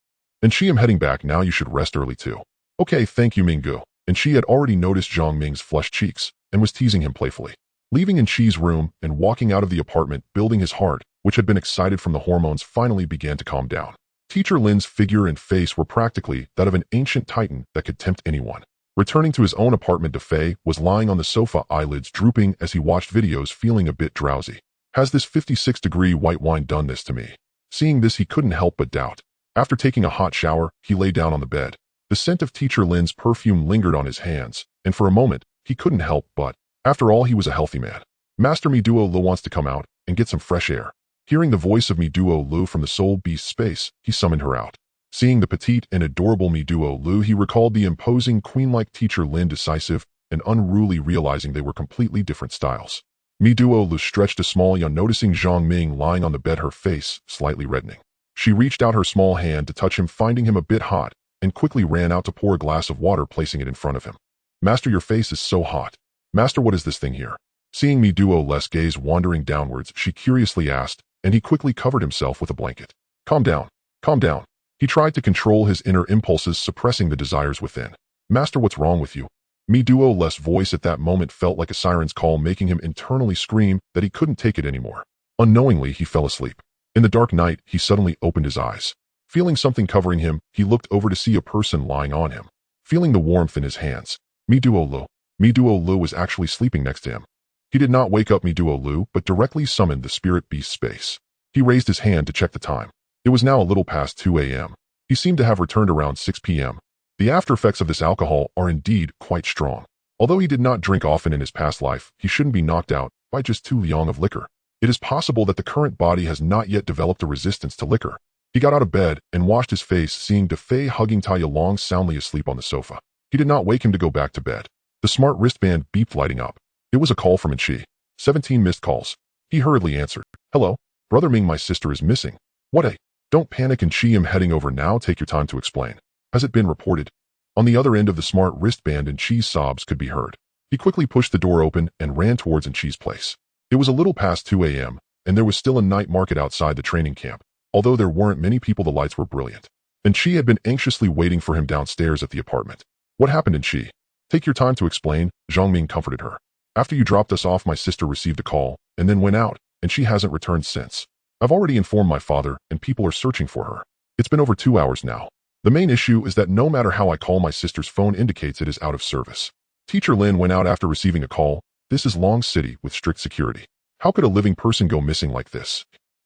Enchi, I'm heading back now, you should rest early too. Okay, thank you, Minggu. Enchi had already noticed Zhang Ming's flushed cheeks and was teasing him playfully. Leaving Enchi's room and walking out of the apartment, building his heart, which had been excited from the hormones, finally began to calm down. Teacher Lin's figure and face were practically that of an ancient titan that could tempt anyone. Returning to his own apartment, Defei was lying on the sofa, eyelids drooping as he watched videos, feeling a bit drowsy. Has this 56-degree white wine done this to me? Seeing this, he couldn't help but doubt. After taking a hot shower, he lay down on the bed. The scent of Teacher Lin's perfume lingered on his hands, and for a moment, he couldn't help but. After all, he was a healthy man. Master Miduo Lu wants to come out and get some fresh air. Hearing the voice of Miduo Lu from the Soul Beast space, he summoned her out. Seeing the petite and adorable Miduo Lu, he recalled the imposing queen-like Teacher Lin, decisive and unruly, realizing they were completely different styles. Miduo Lu stretched a small yawn, noticing Zhang Ming lying on the bed, her face slightly reddening. She reached out her small hand to touch him, finding him a bit hot, and quickly ran out to pour a glass of water, placing it in front of him. Master, your face is so hot. Master, what is this thing here? Seeing Miduo Lu's gaze wandering downwards, she curiously asked, and he quickly covered himself with a blanket. Calm down. Calm down. He tried to control his inner impulses, suppressing the desires within. Master, what's wrong with you? Miduo Lu's voice at that moment felt like a siren's call, making him internally scream that he couldn't take it anymore. Unknowingly, he fell asleep. In the dark night, he suddenly opened his eyes. Feeling something covering him, he looked over to see a person lying on him. Feeling the warmth in his hands, Miduo Lu was actually sleeping next to him. He did not wake up Miduo Lu, but directly summoned the spirit beast space. He raised his hand to check the time. It was now a little past 2 a.m. He seemed to have returned around 6 p.m. The after effects of this alcohol are indeed quite strong. Although he did not drink often in his past life, he shouldn't be knocked out by just 2 liang of liquor. It is possible that the current body has not yet developed a resistance to liquor. He got out of bed and washed his face, seeing Defei hugging Tai Long soundly asleep on the sofa. He did not wake him to go back to bed. The smart wristband beeped, lighting up. It was a call from Enchi. 17 missed calls. He hurriedly answered. Hello? Brother Ming, my sister is missing. What a... Don't panic, Enchi, I'm heading over now, take your time to explain. Has it been reported? On the other end of the smart wristband, Enchi's sobs could be heard. He quickly pushed the door open and ran towards Enchi's place. It was a little past 2 a.m., and there was still a night market outside the training camp. Although there weren't many people, the lights were brilliant. Enchi had been anxiously waiting for him downstairs at the apartment. What happened, Enchi? Take your time to explain, Zhang Ming comforted her. After you dropped us off, my sister received a call, and then went out, and she hasn't returned since. I've already informed my father, and people are searching for her. It's been over 2 hours now. The main issue is that no matter how I call, my sister's phone indicates it is out of service. Teacher Lin went out after receiving a call. This is Long City with strict security. How could a living person go missing like this?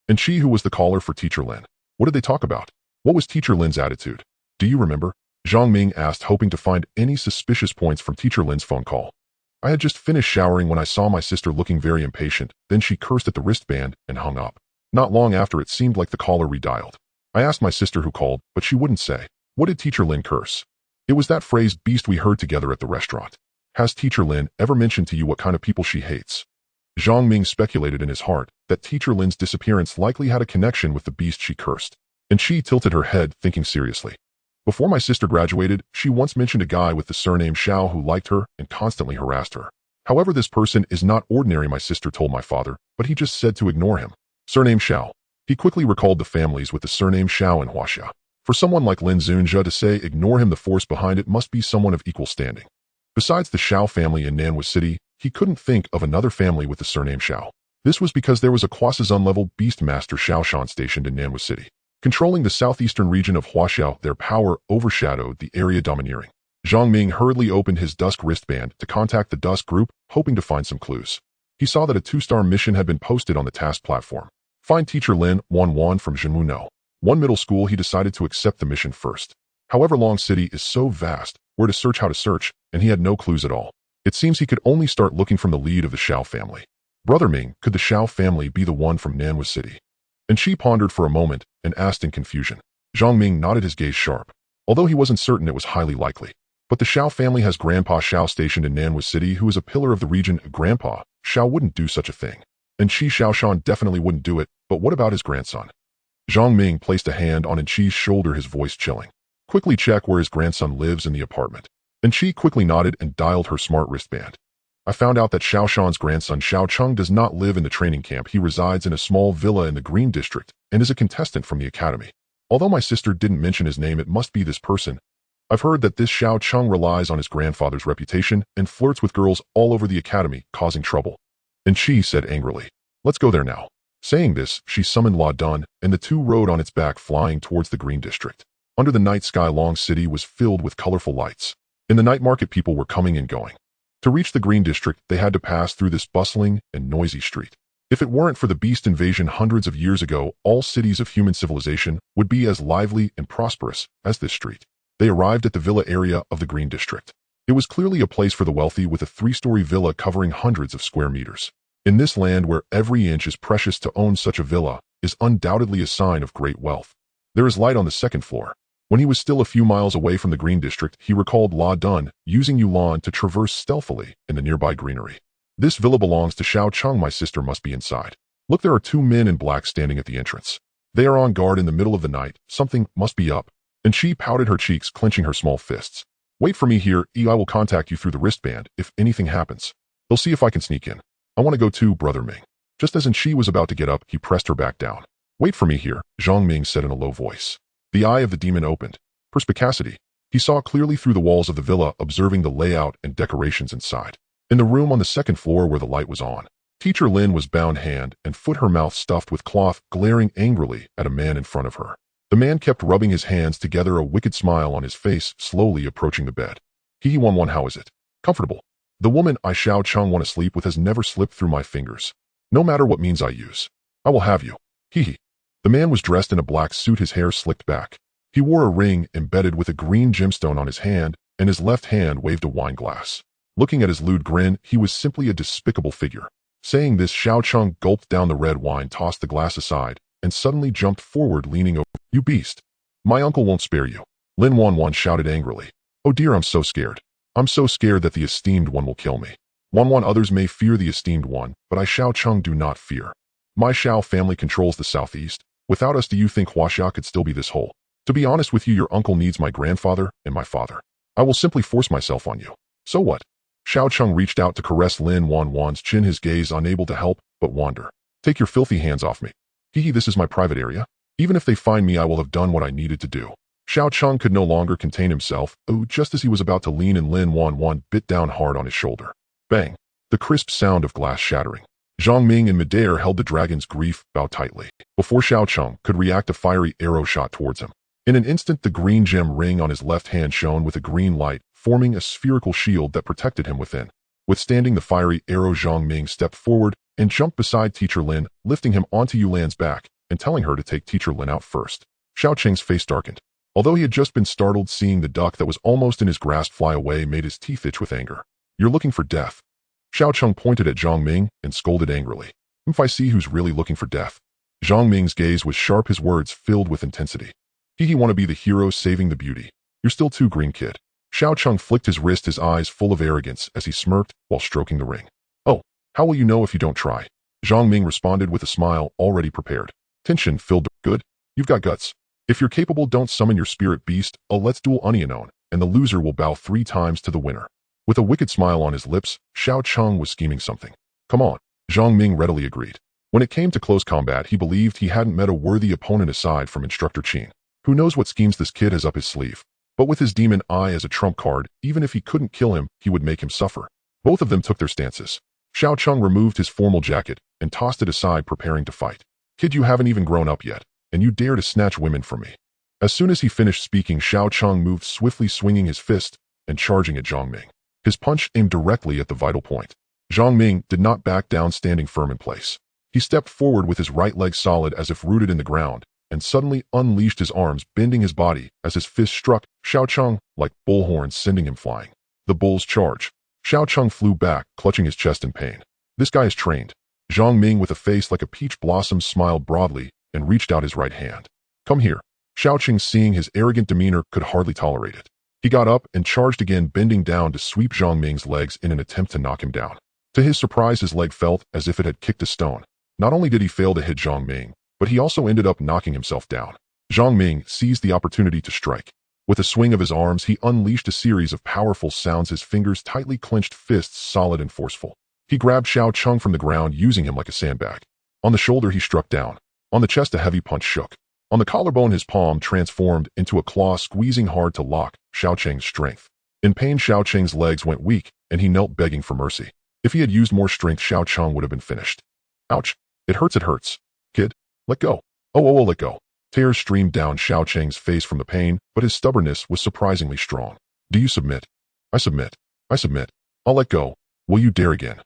And she, who was the caller for Teacher Lin. What did they talk about? What was Teacher Lin's attitude? Do you remember? Zhang Ming asked, hoping to find any suspicious points from Teacher Lin's phone call. I had just finished showering when I saw my sister looking very impatient. Then she cursed at the wristband and hung up. Not long after, it seemed like the caller redialed. I asked my sister who called, but she wouldn't say. What did Teacher Lin curse? It was that phrase beast we heard together at the restaurant. Has Teacher Lin ever mentioned to you what kind of people she hates? Zhang Ming speculated in his heart that Teacher Lin's disappearance likely had a connection with the beast she cursed. And she tilted her head, thinking seriously. Before my sister graduated, she once mentioned a guy with the surname Xiao who liked her and constantly harassed her. However, this person is not ordinary, my sister told my father, but he just said to ignore him. Surname Xiao. He quickly recalled the families with the surname Xiao and Huaxia. For someone like Lin Zunjia to say ignore him, the force behind it must be someone of equal standing. Besides the Xiao family in Nanhua City, he couldn't think of another family with the surname Xiao. This was because there was a quasi-unlevel beast master Xiaoshan stationed in Nanhua City. Controlling the southeastern region of Huaxiao, their power overshadowed the area domineering. Zhang Ming hurriedly opened his dusk wristband to contact the dusk group, hoping to find some clues. He saw that a 2-star mission had been posted on the task platform. Find teacher Lin Wanwan from Zhenwu. One middle school. He decided to accept the mission first. However, Long City is so vast, where to search, how to search, and he had no clues at all. It seems he could only start looking from the lead of the Xiao family. Brother Ming, could the Xiao family be the one from Nanhua City? And she pondered for a moment and asked in confusion. Zhang Ming nodded, his gaze sharp. Although he wasn't certain, it was highly likely. But the Xiao family has Grandpa Xiao stationed in Nanhua City, who is a pillar of the region. Grandpa Xiao wouldn't do such a thing. And Qi Xiaoshan definitely wouldn't do it, but what about his grandson? Zhang Ming placed a hand on Qi's shoulder, his voice chilling. Quickly check where his grandson lives in the apartment. And Qi quickly nodded and dialed her smart wristband. I found out that Xiaoshan's grandson Xiao Cheng does not live in the training camp. He resides in a small villa in the Green District and is a contestant from the academy. Although my sister didn't mention his name, it must be this person. I've heard that this Xiao Cheng relies on his grandfather's reputation and flirts with girls all over the academy, causing trouble. And Qi said angrily, let's go there now. Saying this, she summoned La Dun, and the two rode on its back, flying towards the Green District. Under the night sky, Long City was filled with colorful lights. In the night market, people were coming and going. To reach the Green District, they had to pass through this bustling and noisy street. If it weren't for the beast invasion hundreds of years ago, all cities of human civilization would be as lively and prosperous as this street. They arrived at the villa area of the Green District. It was clearly a place for the wealthy, with a 3-story villa covering hundreds of square meters. In this land where every inch is precious, to own such a villa is undoubtedly a sign of great wealth. There is light on the second floor. When he was still a few miles away from the Green District, he recalled La Dun using Yulan to traverse stealthily in the nearby greenery. This villa belongs to Xiao Cheng. My sister must be inside. Look, there are 2 men in black standing at the entrance. They are on guard in the middle of the night. Something must be up. And she pouted her cheeks, clenching her small fists. Wait for me here, I will contact you through the wristband if anything happens. They'll see if I can sneak in. I want to go too, Brother Ming. Just as Shi was about to get up, he pressed her back down. Wait for me here, Zhang Ming said in a low voice. The eye of the demon opened. Perspicacity. He saw clearly through the walls of the villa, observing the layout and decorations inside. In the room on the second floor where the light was on, Teacher Lin was bound hand and foot, her mouth stuffed with cloth, glaring angrily at a man in front of her. The man kept rubbing his hands together, a wicked smile on his face, slowly approaching the bed. He won, how is it? Comfortable. The woman I Xiao Cheng want to sleep with has never slipped through my fingers. No matter what means I use. I will have you. Hee. The man was dressed in a black suit, his hair slicked back. He wore a ring embedded with a green gemstone on his hand, and his left hand waved a wine glass. Looking at his lewd grin, he was simply a despicable figure. Saying this, Xiao Cheng gulped down the red wine, tossed the glass aside, and suddenly jumped forward, leaning over. You beast! My uncle won't spare you. Lin Wanwan shouted angrily. Oh dear, I'm so scared. I'm so scared that the esteemed one will kill me. Wanwan, others may fear the esteemed one, but I Xiao Cheng do not fear. My Xiao family controls the southeast. Without us, do you think Huaxia could still be this whole? To be honest with you, your uncle needs my grandfather and my father. I will simply force myself on you. So what? Xiao Cheng reached out to caress Lin Wanwan's chin, his gaze unable to help but wander. Take your filthy hands off me. This is my private area. Even if they find me, I will have done what I needed to do. Xiao Cheng could no longer contain himself. Just as he was about to lean in, Lin Wanwan bit down hard on his shoulder. Bang! The crisp sound of glass shattering. Zhang Ming in midair held the dragon's grief bow tightly. Before Xiao Cheng could react, a fiery arrow shot towards him. In an instant, the green gem ring on his left hand shone with a green light, forming a spherical shield that protected him within. Withstanding the fiery arrow, Zhang Ming stepped forward and jumped beside Teacher Lin, lifting him onto Yulan's back and telling her to take Teacher Lin out first. Xiao Cheng's face darkened. Although he had just been startled, seeing the duck that was almost in his grasp fly away made his teeth itch with anger. You're looking for death. Xiao Cheng pointed at Zhang Ming and scolded angrily. If I see who's really looking for death. Zhang Ming's gaze was sharp, his words filled with intensity. He want to be the hero saving the beauty. You're still too green, kid. Xiao Cheng flicked his wrist, his eyes full of arrogance as he smirked while stroking the ring. Oh, how will you know if you don't try? Zhang Ming responded with a smile already prepared. Tension filled. Good. You've got guts. If you're capable, don't summon your spirit beast. Let's duel Onion, and the loser will bow 3 times to the winner. With a wicked smile on his lips, Xiao Cheng was scheming something. Come on. Zhang Ming readily agreed. When it came to close combat, he believed he hadn't met a worthy opponent aside from Instructor Qin. Who knows what schemes this kid has up his sleeve? But with his demon eye as a trump card, even if he couldn't kill him, he would make him suffer. Both of them took their stances. Xiao Cheng removed his formal jacket and tossed it aside, preparing to fight. Kid, you haven't even grown up yet, and you dare to snatch women from me. As soon as he finished speaking, Xiao Cheng moved swiftly, swinging his fist and charging at Zhang Ming. His punch aimed directly at the vital point. Zhang Ming did not back down, standing firm in place. He stepped forward with his right leg solid as if rooted in the ground, and suddenly unleashed his arms, bending his body as his fist struck Xiao Cheng like bullhorns, sending him flying. The bull's charge. Xiao Cheng flew back, clutching his chest in pain. This guy is trained. Zhang Ming, with a face like a peach blossom, smiled broadly and reached out his right hand. Come here. Xiao Cheng, seeing his arrogant demeanor, could hardly tolerate it. He got up and charged again, bending down to sweep Zhang Ming's legs in an attempt to knock him down. To his surprise, his leg felt as if it had kicked a stone. Not only did he fail to hit Zhang Ming, but he also ended up knocking himself down. Zhang Ming seized the opportunity to strike. With a swing of his arms, he unleashed a series of powerful sounds, his fingers tightly clenched, fists solid and forceful. He grabbed Xiao Cheng from the ground, using him like a sandbag. On the shoulder, he struck down. On the chest, a heavy punch shook. On the collarbone, his palm transformed into a claw, squeezing hard to lock Xiao Cheng's strength. In pain, Xiao Cheng's legs went weak, and he knelt, begging for mercy. If he had used more strength, Xiao Cheng would have been finished. Ouch. It hurts, it hurts. Kid, let go. Oh, let go. Tears streamed down Xiao Cheng's face from the pain, but his stubbornness was surprisingly strong. Do you submit? I submit. I submit. I'll let go. Will you dare again?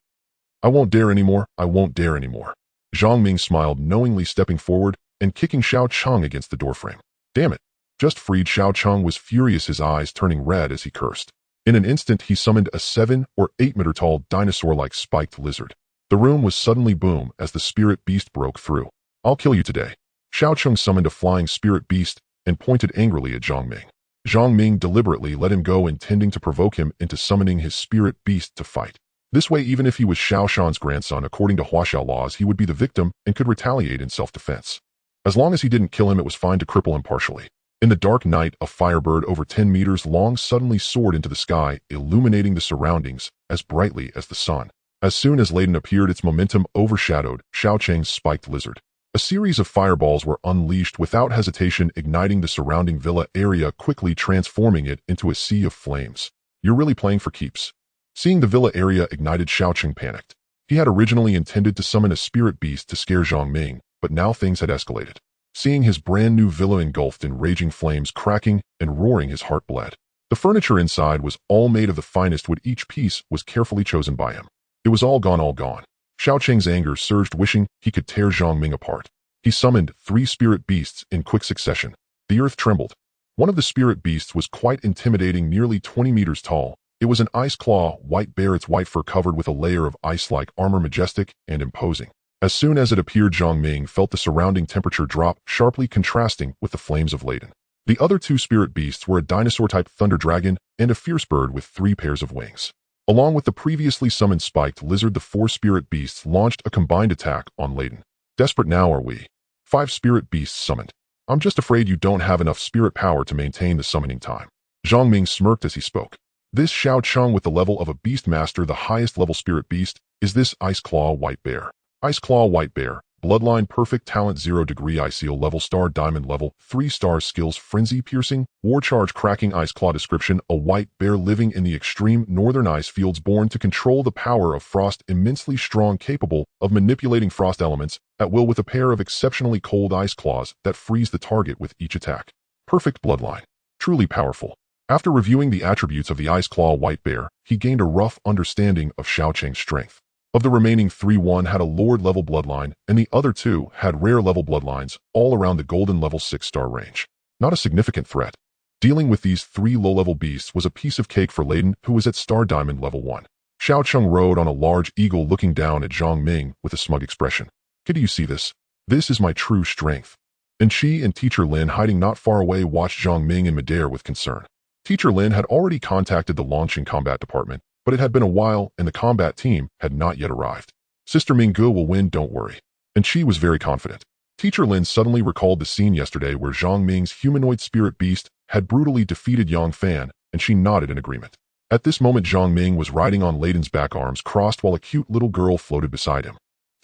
I won't dare anymore. I won't dare anymore. Zhang Ming smiled knowingly, stepping forward and kicking Xiao Cheng against the doorframe. Damn it. Just freed. Xiao Cheng was furious, his eyes turning red as he cursed. In an instant, he summoned a 7 or 8 meter tall dinosaur-like spiked lizard. The room was suddenly boom as the spirit beast broke through. I'll kill you today. Xiao Cheng summoned a flying spirit beast and pointed angrily at Zhang Ming. Zhang Ming deliberately let him go, intending to provoke him into summoning his spirit beast to fight. This way, even if he was Xiao Shan's grandson, according to Huaxiao laws, he would be the victim and could retaliate in self-defense. As long as he didn't kill him, it was fine to cripple him partially. In the dark night, a firebird over 10 meters long suddenly soared into the sky, illuminating the surroundings as brightly as the sun. As soon as Layden appeared, its momentum overshadowed Xiao Cheng's spiked lizard. A series of fireballs were unleashed without hesitation, igniting the surrounding villa area, quickly transforming it into a sea of flames. You're really playing for keeps. Seeing the villa area ignited, Xiao Cheng panicked. He had originally intended to summon a spirit beast to scare Zhang Ming, but now things had escalated. Seeing his brand new villa engulfed in raging flames, cracking and roaring, his heart bled. The furniture inside was all made of the finest wood. Each piece was carefully chosen by him. It was all gone, all gone. Xiao Cheng's anger surged, wishing he could tear Zhang Ming apart. He summoned 3 spirit beasts in quick succession. The earth trembled. One of the spirit beasts was quite intimidating, nearly 20 meters tall. It was an ice claw white bear, its white fur covered with a layer of ice-like armor, majestic and imposing. As soon as it appeared, Zhang Ming felt the surrounding temperature drop, sharply contrasting with the flames of Layden. The other 2 spirit beasts were a dinosaur-type thunder dragon and a fierce bird with 3 pairs of wings. Along with the previously summoned spiked lizard, the 4 spirit beasts launched a combined attack on Layden. Desperate now are we. 5 spirit beasts summoned. I'm just afraid you don't have enough spirit power to maintain the summoning time. Zhang Ming smirked as he spoke. This Xiao Cheng, with the level of a beast master, the highest level spirit beast, is this Ice Claw White Bear. Ice Claw White Bear, Bloodline Perfect, Talent 0 degree, ICL level, Star Diamond level, 3 stars, Skills Frenzy, Piercing, War Charge, Cracking, Ice Claw. Description: a white bear living in the extreme northern ice fields, born to control the power of frost, immensely strong, capable of manipulating frost elements at will, with a pair of exceptionally cold ice claws that freeze the target with each attack. Perfect bloodline. Truly powerful. After reviewing the attributes of the Ice Claw White Bear, he gained a rough understanding of Xiao Cheng's strength. Of the remaining 3, 1 had a Lord-level bloodline, and the other 2 had rare-level bloodlines, all around the golden level 6-star range. Not a significant threat. Dealing with these 3 low-level beasts was a piece of cake for Layden, who was at Star Diamond level 1. Xiao Cheng rode on a large eagle, looking down at Zhang Ming with a smug expression. Kid, do you see this? This is my true strength. And she and Teacher Lin, hiding not far away, watched Zhang Ming in midair with concern. Teacher Lin had already contacted the launching combat department, but it had been a while and the combat team had not yet arrived. Sister Minggu will win, don't worry. And she was very confident. Teacher Lin suddenly recalled the scene yesterday where Zhang Ming's humanoid spirit beast had brutally defeated Yang Fan, and she nodded in agreement. At this moment, Zhang Ming was riding on Layden's back, arms crossed, while a cute little girl floated beside him.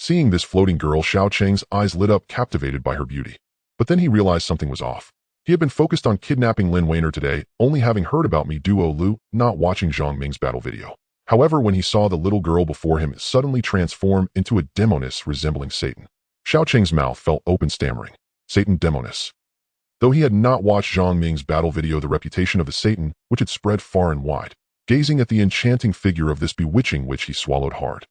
Seeing this floating girl, Xiao Cheng's eyes lit up, captivated by her beauty. But then he realized something was off. He had been focused on kidnapping Lin Weiner today, only having heard about me Duo Lu, not watching Zhang Ming's battle video. However, when he saw the little girl before him suddenly transform into a demoness resembling Satan, Xiao Cheng's mouth fell open, stammering, "Satan demoness." Though he had not watched Zhang Ming's battle video, the reputation of the Satan, which had spread far and wide, gazing at the enchanting figure of this bewitching witch, he swallowed hard.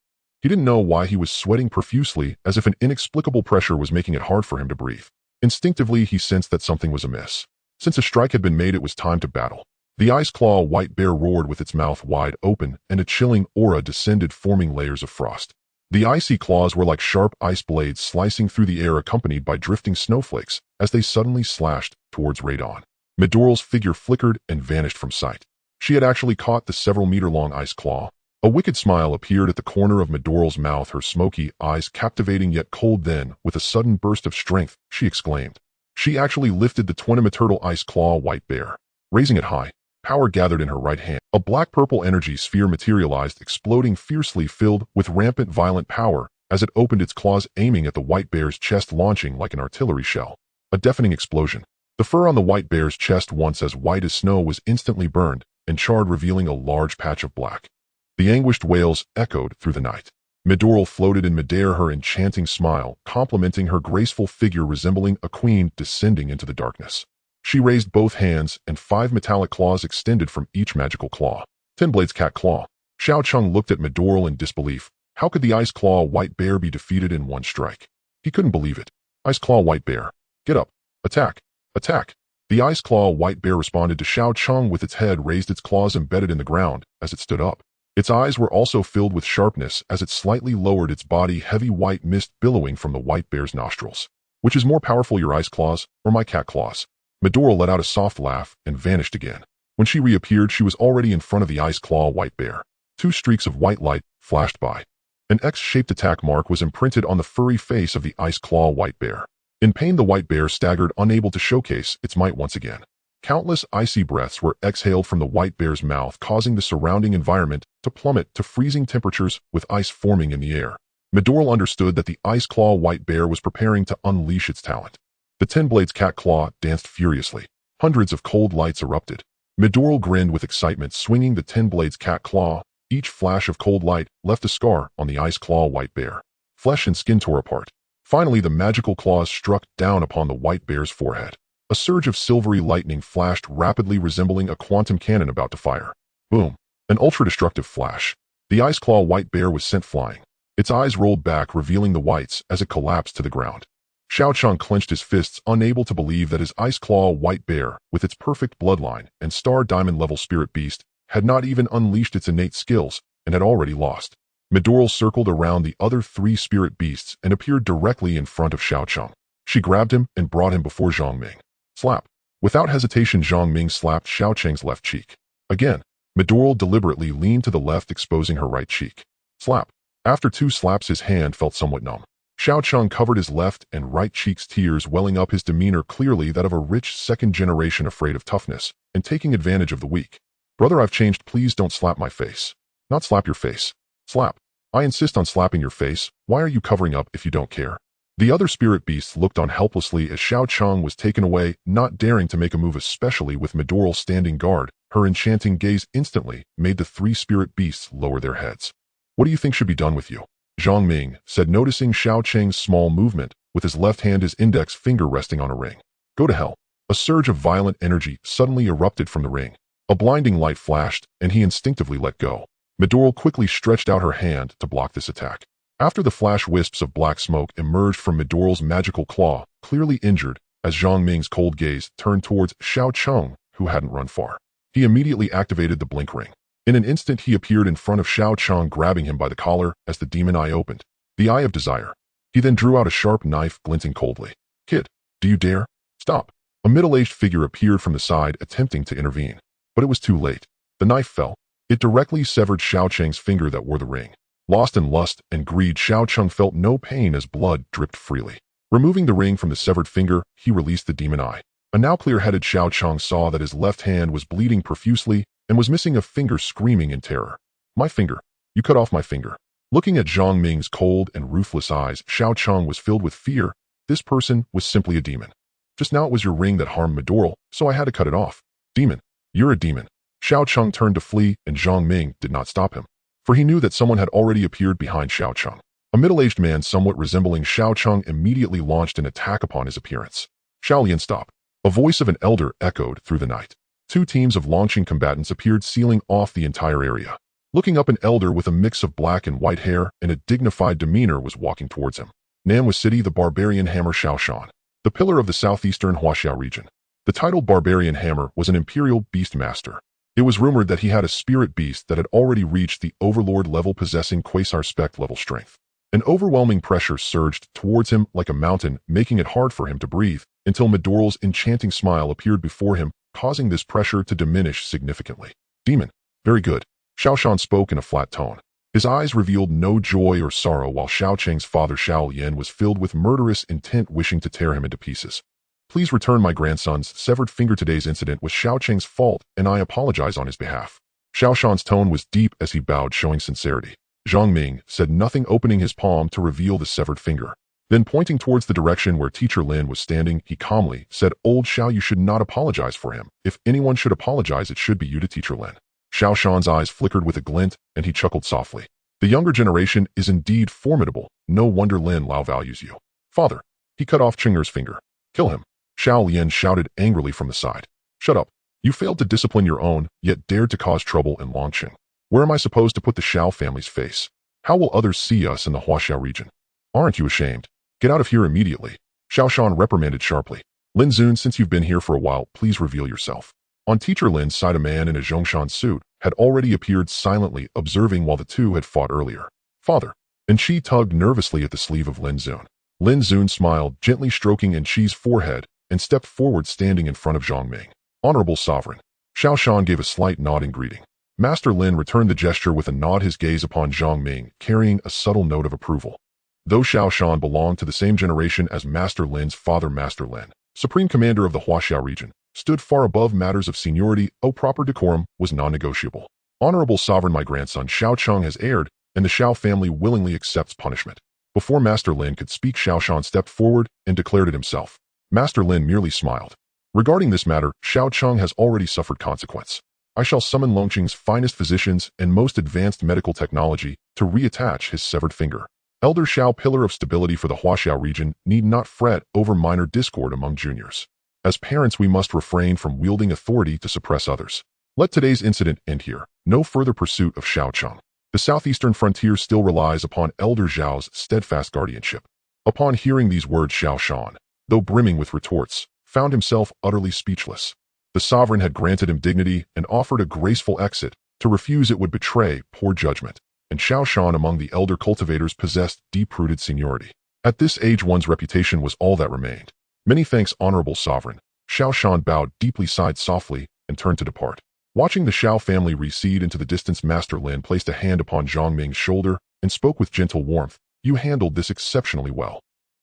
He didn't know why he was sweating profusely, as if an inexplicable pressure was making it hard for him to breathe. Instinctively, he sensed that something was amiss. Since a strike had been made, it was time to battle. The ice claw white bear roared with its mouth wide open, and a chilling aura descended, forming layers of frost. The icy claws were like sharp ice blades slicing through the air, accompanied by drifting snowflakes as they suddenly slashed towards Radon. Midoral's figure flickered and vanished from sight. She had actually caught the several-meter-long ice claw. A wicked smile appeared at the corner of Midoral's mouth, her smoky eyes captivating yet cold. Then, with a sudden burst of strength, she exclaimed. She actually lifted the 20-meter ice claw white bear. Raising it high, power gathered in her right hand. A black-purple energy sphere materialized, exploding fiercely, filled with rampant violent power as it opened its claws, aiming at the white bear's chest, launching like an artillery shell. A deafening explosion. The fur on the white bear's chest, once as white as snow, was instantly burned and charred, revealing a large patch of black. The anguished wails echoed through the night. Midoral floated in midair, her enchanting smile complementing her graceful figure, resembling a queen descending into the darkness. She raised both hands, and 5 metallic claws extended from each magical claw. 10 blades cat claw. Xiao Cheng looked at Midoral in disbelief. How could the ice claw white bear be defeated in one strike? He couldn't believe it. Ice claw white bear. Get up. Attack. Attack. The ice claw white bear responded to Xiao Cheng with its head raised, its claws embedded in the ground as it stood up. Its eyes were also filled with sharpness as it slightly lowered its body, heavy white mist billowing from the white bear's nostrils. Which is more powerful, your ice claws or my cat claws? Midoral let out a soft laugh and vanished again. When she reappeared, she was already in front of the ice claw white bear. 2 streaks of white light flashed by. An X-shaped attack mark was imprinted on the furry face of the ice claw white bear. In pain, the white bear staggered, unable to showcase its might once again. Countless icy breaths were exhaled from the white bear's mouth, causing the surrounding environment to plummet to freezing temperatures, with ice forming in the air. Midoral understood that the ice claw white bear was preparing to unleash its talent. The 10 blades cat claw danced furiously. Hundreds of cold lights erupted. Midoral grinned with excitement, swinging the 10 blades cat claw. Each flash of cold light left a scar on the ice claw white bear. Flesh and skin tore apart. Finally, the magical claws struck down upon the white bear's forehead. A surge of silvery lightning flashed rapidly, resembling a quantum cannon about to fire. Boom. An ultra-destructive flash. The ice claw white bear was sent flying. Its eyes rolled back, revealing the whites as it collapsed to the ground. Xiao Cheng clenched his fists, unable to believe that his ice claw white bear, with its perfect bloodline and star diamond level spirit beast, had not even unleashed its innate skills and had already lost. Midoral circled around the other 3 spirit beasts and appeared directly in front of Xiao Cheng. She grabbed him and brought him before Zhang Ming. Slap. Without hesitation, Zhang Ming slapped Xiao Cheng's left cheek. Again, Midoral deliberately leaned to the left, exposing her right cheek. Slap. After 2 slaps, his hand felt somewhat numb. Xiao Cheng covered his left and right cheeks, tears welling up, his demeanor clearly that of a rich second generation afraid of toughness and taking advantage of the weak. Brother, I've changed. Please don't slap my face. Not slap your face. Slap. I insist on slapping your face. Why are you covering up if you don't care? The other spirit beasts looked on helplessly as Xiao Cheng was taken away, not daring to make a move, especially with Midoral standing guard. Her enchanting gaze instantly made the 3 spirit beasts lower their heads. What do you think should be done with you? Zhang Ming said, noticing Xiao Cheng's small movement, with his left hand, his index finger resting on a ring. Go to hell. A surge of violent energy suddenly erupted from the ring. A blinding light flashed, and he instinctively let go. Midoral quickly stretched out her hand to block this attack. After the flash, wisps of black smoke emerged from Midoral's magical claw, clearly injured, as Zhang Ming's cold gaze turned towards Xiao Cheng, who hadn't run far. He immediately activated the blink ring. In an instant, he appeared in front of Xiao Cheng, grabbing him by the collar as the demon eye opened. The eye of desire. He then drew out a sharp knife, glinting coldly. Kid, do you dare? Stop. A middle-aged figure appeared from the side, attempting to intervene. But it was too late. The knife fell. It directly severed Xiao Cheng's finger that wore the ring. Lost in lust and greed, Xiao Cheng felt no pain as blood dripped freely. Removing the ring from the severed finger, he released the demon eye. A now clear-headed Xiao Cheng saw that his left hand was bleeding profusely and was missing a finger, screaming in terror. My finger. You cut off my finger. Looking at Zhang Ming's cold and ruthless eyes, Xiao Cheng was filled with fear. This person was simply a demon. Just now it was your ring that harmed Madoral, so I had to cut it off. Demon. You're a demon. Xiao Cheng turned to flee, and Zhang Ming did not stop him, for he knew that someone had already appeared behind Xiao Cheng. A middle-aged man somewhat resembling Xiao Cheng immediately launched an attack upon his appearance. Xiaolian, stop. A voice of an elder echoed through the night. Two teams of launching combatants appeared, sealing off the entire area. Looking up, an elder with a mix of black and white hair and a dignified demeanor was walking towards him. Nanhua City, the barbarian hammer Xiao Shan, the pillar of the southeastern Huaxiao region. The titled barbarian hammer was an imperial beast master. It was rumored that he had a spirit beast that had already reached the overlord level, possessing quasar spec level strength. An overwhelming pressure surged towards him like a mountain, making it hard for him to breathe, until Madoral's enchanting smile appeared before him, causing this pressure to diminish significantly. Demon. Very good. Xiao Shan spoke in a flat tone. His eyes revealed no joy or sorrow, while Xiao Cheng's father Xiao Yan was filled with murderous intent, wishing to tear him into pieces. Please return my grandson's severed finger. Today's incident was Xiao Cheng's fault, and I apologize on his behalf. Xiao Shan's tone was deep as he bowed, showing sincerity. Zhang Ming said nothing, opening his palm to reveal the severed finger. Then, pointing towards the direction where Teacher Lin was standing, he calmly said, Old Xiao, you should not apologize for him. If anyone should apologize, it should be you to Teacher Lin. Xiao Shan's eyes flickered with a glint, and he chuckled softly. The younger generation is indeed formidable. No wonder Lin Lao values you. Father. He cut off Chinger's finger. Kill him. Xiao Lian shouted angrily from the side. Shut up. You failed to discipline your own, yet dared to cause trouble in Longqing. Where am I supposed to put the Xiao family's face? How will others see us in the Huaxiao region? Aren't you ashamed? Get out of here immediately. Xiao Shan reprimanded sharply. Lin Zun, since you've been here for a while, please reveal yourself. On Teacher Lin's side, a man in a Zhongshan suit had already appeared, silently observing while the two had fought earlier. Father. And Qi tugged nervously at the sleeve of Lin Zun. Lin Zun smiled, gently stroking in Qi's forehead, and stepped forward, standing in front of Zhang Ming. Honorable Sovereign. Xiao Shan gave a slight nod in greeting. Master Lin returned the gesture with a nod, his gaze upon Zhang Ming, carrying a subtle note of approval. Though Xiao Shan belonged to the same generation as Master Lin's father, Master Lin, Supreme Commander of the Huaxiao region, stood far above matters of seniority. Proper decorum was non-negotiable. Honorable Sovereign, my grandson Xiao Cheng has erred, and the Xiao family willingly accepts punishment. Before Master Lin could speak, Xiao Shan stepped forward and declared it himself. Master Lin merely smiled. Regarding this matter, Xiao Cheng has already suffered consequence. I shall summon Longqing's finest physicians and most advanced medical technology to reattach his severed finger. Elder Xiao, pillar of stability for the Huaxiao region, need not fret over minor discord among juniors. As parents, we must refrain from wielding authority to suppress others. Let today's incident end here. No further pursuit of Xiao Cheng. The southeastern frontier still relies upon Elder Zhao's steadfast guardianship. Upon hearing these words, Xiao Shan, though brimming with retorts, found himself utterly speechless. The sovereign had granted him dignity and offered a graceful exit. To refuse it would betray poor judgment, and Xiao Shan among the elder cultivators possessed deep-rooted seniority. At this age, one's reputation was all that remained. Many thanks, honorable sovereign. Xiao Shan bowed deeply, sighed softly, and turned to depart. Watching the Xiao family recede into the distance, Master Lin placed a hand upon Zhang Ming's shoulder and spoke with gentle warmth. You handled this exceptionally well.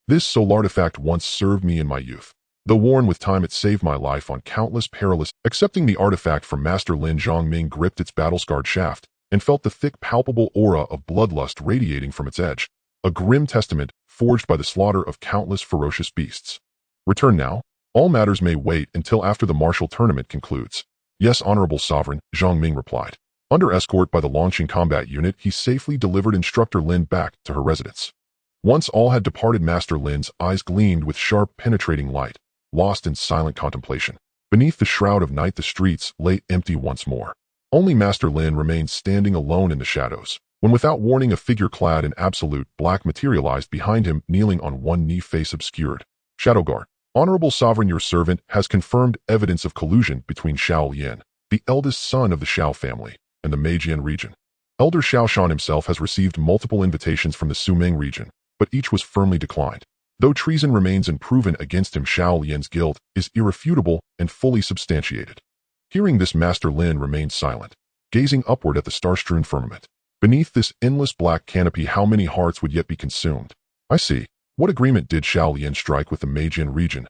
This soul artifact once served me in my youth. Though worn with time, it saved my life on countless perilous. Accepting the artifact from Master Lin, Zhang Ming gripped its battle-scarred shaft and felt the thick, palpable aura of bloodlust radiating from its edge, a grim testament forged by the slaughter of countless ferocious beasts. Return now. All matters may wait until after the martial tournament concludes. Yes, honorable sovereign, Zhang Ming replied. Under escort by the Longqing combat unit, he safely delivered Instructor Lin back to her residence. Once all had departed, Master Lin's eyes gleamed with sharp, penetrating light, lost in silent contemplation. Beneath the shroud of night, the streets lay empty once more. Only Master Lin remained standing alone in the shadows, when without warning a figure clad in absolute black materialized behind him, kneeling on one knee, face obscured. Shadow Guard. Honorable Sovereign, your servant has confirmed evidence of collusion between Xiao Lian, the eldest son of the Xiao family, and the Meijian region. Elder Xiao Shan himself has received multiple invitations from the Sumeng region, but each was firmly declined. Though treason remains unproven against him, Xiao Lian's guilt is irrefutable and fully substantiated. Hearing this, Master Lin remained silent, gazing upward at the star-strewn firmament. Beneath this endless black canopy, how many hearts would yet be consumed? I see. What agreement did Xiao Lian strike with the Meijian region?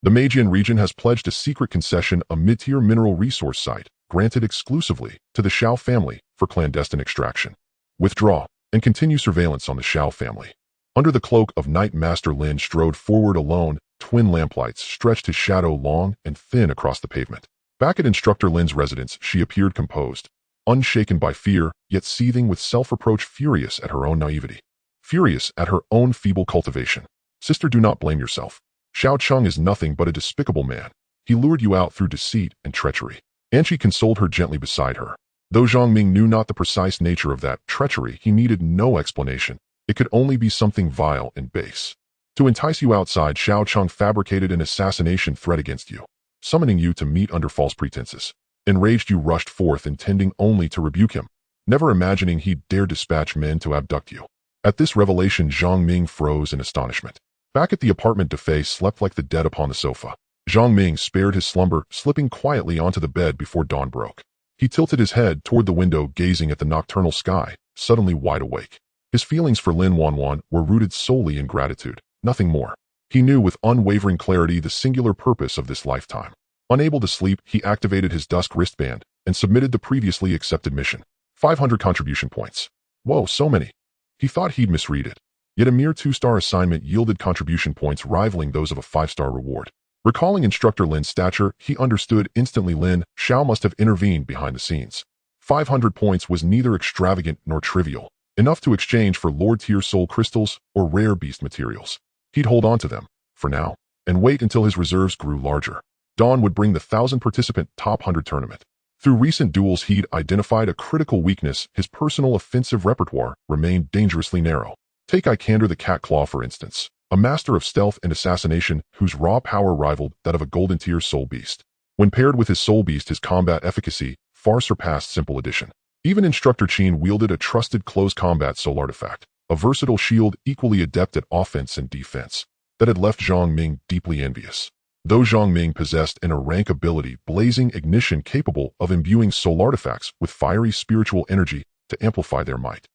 The Meijian region has pledged a secret concession, a mid-tier mineral resource site, granted exclusively to the Xiao family for clandestine extraction. Withdraw. and continue surveillance on the Shao family. Under the cloak of Night Master Lin strode forward alone, twin lamplights stretched his shadow long and thin across the pavement. Back at Instructor Lin's residence, she appeared composed, unshaken by fear, yet seething with self-reproach, furious at her own naivety. Furious at her own feeble cultivation. Sister, do not blame yourself. Shao Cheng is nothing but a despicable man. He lured you out through deceit and treachery. And she consoled her gently beside her. Though Zhang Ming knew not the precise nature of that treachery, he needed no explanation. It could only be something vile and base. To entice you outside, Shao Cheng fabricated an assassination threat against you, summoning you to meet under false pretenses. Enraged, you rushed forth, intending only to rebuke him, never imagining he'd dare dispatch men to abduct you. At this revelation, Zhang Ming froze in astonishment. Back at the apartment, Defei slept like the dead upon the sofa. Zhang Ming spared his slumber, slipping quietly onto the bed before dawn broke. He tilted his head toward the window, gazing at the nocturnal sky, suddenly wide awake. His feelings for Lin Wanwan were rooted solely in gratitude, nothing more. He knew with unwavering clarity the singular purpose of this lifetime. Unable to sleep, he activated his dusk wristband and submitted the previously accepted mission. 500 contribution points. Whoa, so many. He thought he'd misread it. Yet a mere 2-star assignment yielded contribution points rivaling those of a 5-star reward. Recalling Instructor Lin's stature, he understood instantly Lin Shao must have intervened behind the scenes. 500 points was neither extravagant nor trivial, enough to exchange for Lord-tier soul crystals or rare beast materials. He'd hold on to them, for now, and wait until his reserves grew larger. Dawn would bring the 1,000-participant top 100 tournament. Through recent duels, he'd identified a critical weakness. His personal offensive repertoire remained dangerously narrow. Take Ikander the Cat Claw, for instance, a master of stealth and assassination whose raw power rivaled that of a golden-tier soul beast. When paired with his soul beast, his combat efficacy far surpassed simple addition. Even Instructor Qin wielded a trusted close combat soul artifact, a versatile shield equally adept at offense and defense, that had left Zhang Ming deeply envious. Though Zhang Ming possessed an rank ability, blazing ignition, capable of imbuing soul artifacts with fiery spiritual energy to amplify their might.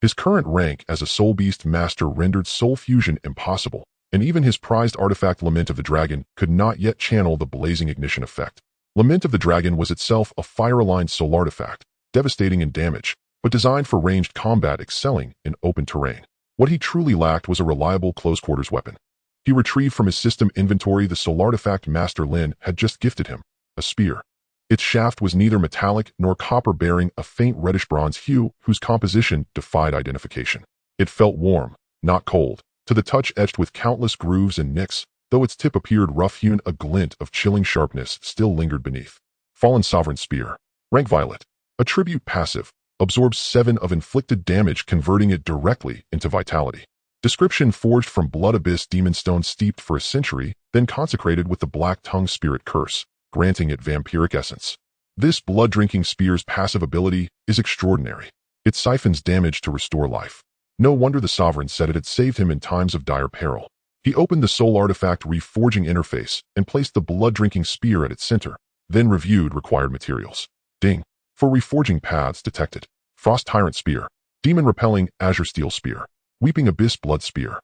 His current rank as a soul beast master rendered soul fusion impossible, and even his prized artifact Lament of the Dragon could not yet channel the blazing ignition effect. Lament of the Dragon was itself a fire-aligned soul artifact, devastating in damage, but designed for ranged combat, excelling in open terrain. What he truly lacked was a reliable close-quarters weapon. He retrieved from his system inventory the soul artifact Master Lin had just gifted him, a spear. Its shaft was neither metallic nor copper, bearing a faint reddish-bronze hue whose composition defied identification. It felt warm, not cold, to the touch, etched with countless grooves and nicks. Though its tip appeared rough-hewn, a glint of chilling sharpness still lingered beneath. Fallen Sovereign Spear. Rank Violet. Attribute passive. Absorbs 7 of inflicted damage, converting it directly into vitality. Description: forged from Blood Abyss Demon Stone, steeped for a century, then consecrated with the Black Tongue Spirit Curse, granting it vampiric essence. This blood-drinking spear's passive ability is extraordinary. It siphons damage to restore life. No wonder the Sovereign said it had saved him in times of dire peril. He opened the soul artifact reforging interface and placed the blood-drinking spear at its center, then reviewed required materials. Ding. For reforging paths detected. Frost Tyrant Spear. Demon Repelling Azure Steel Spear. Weeping Abyss Blood Spear.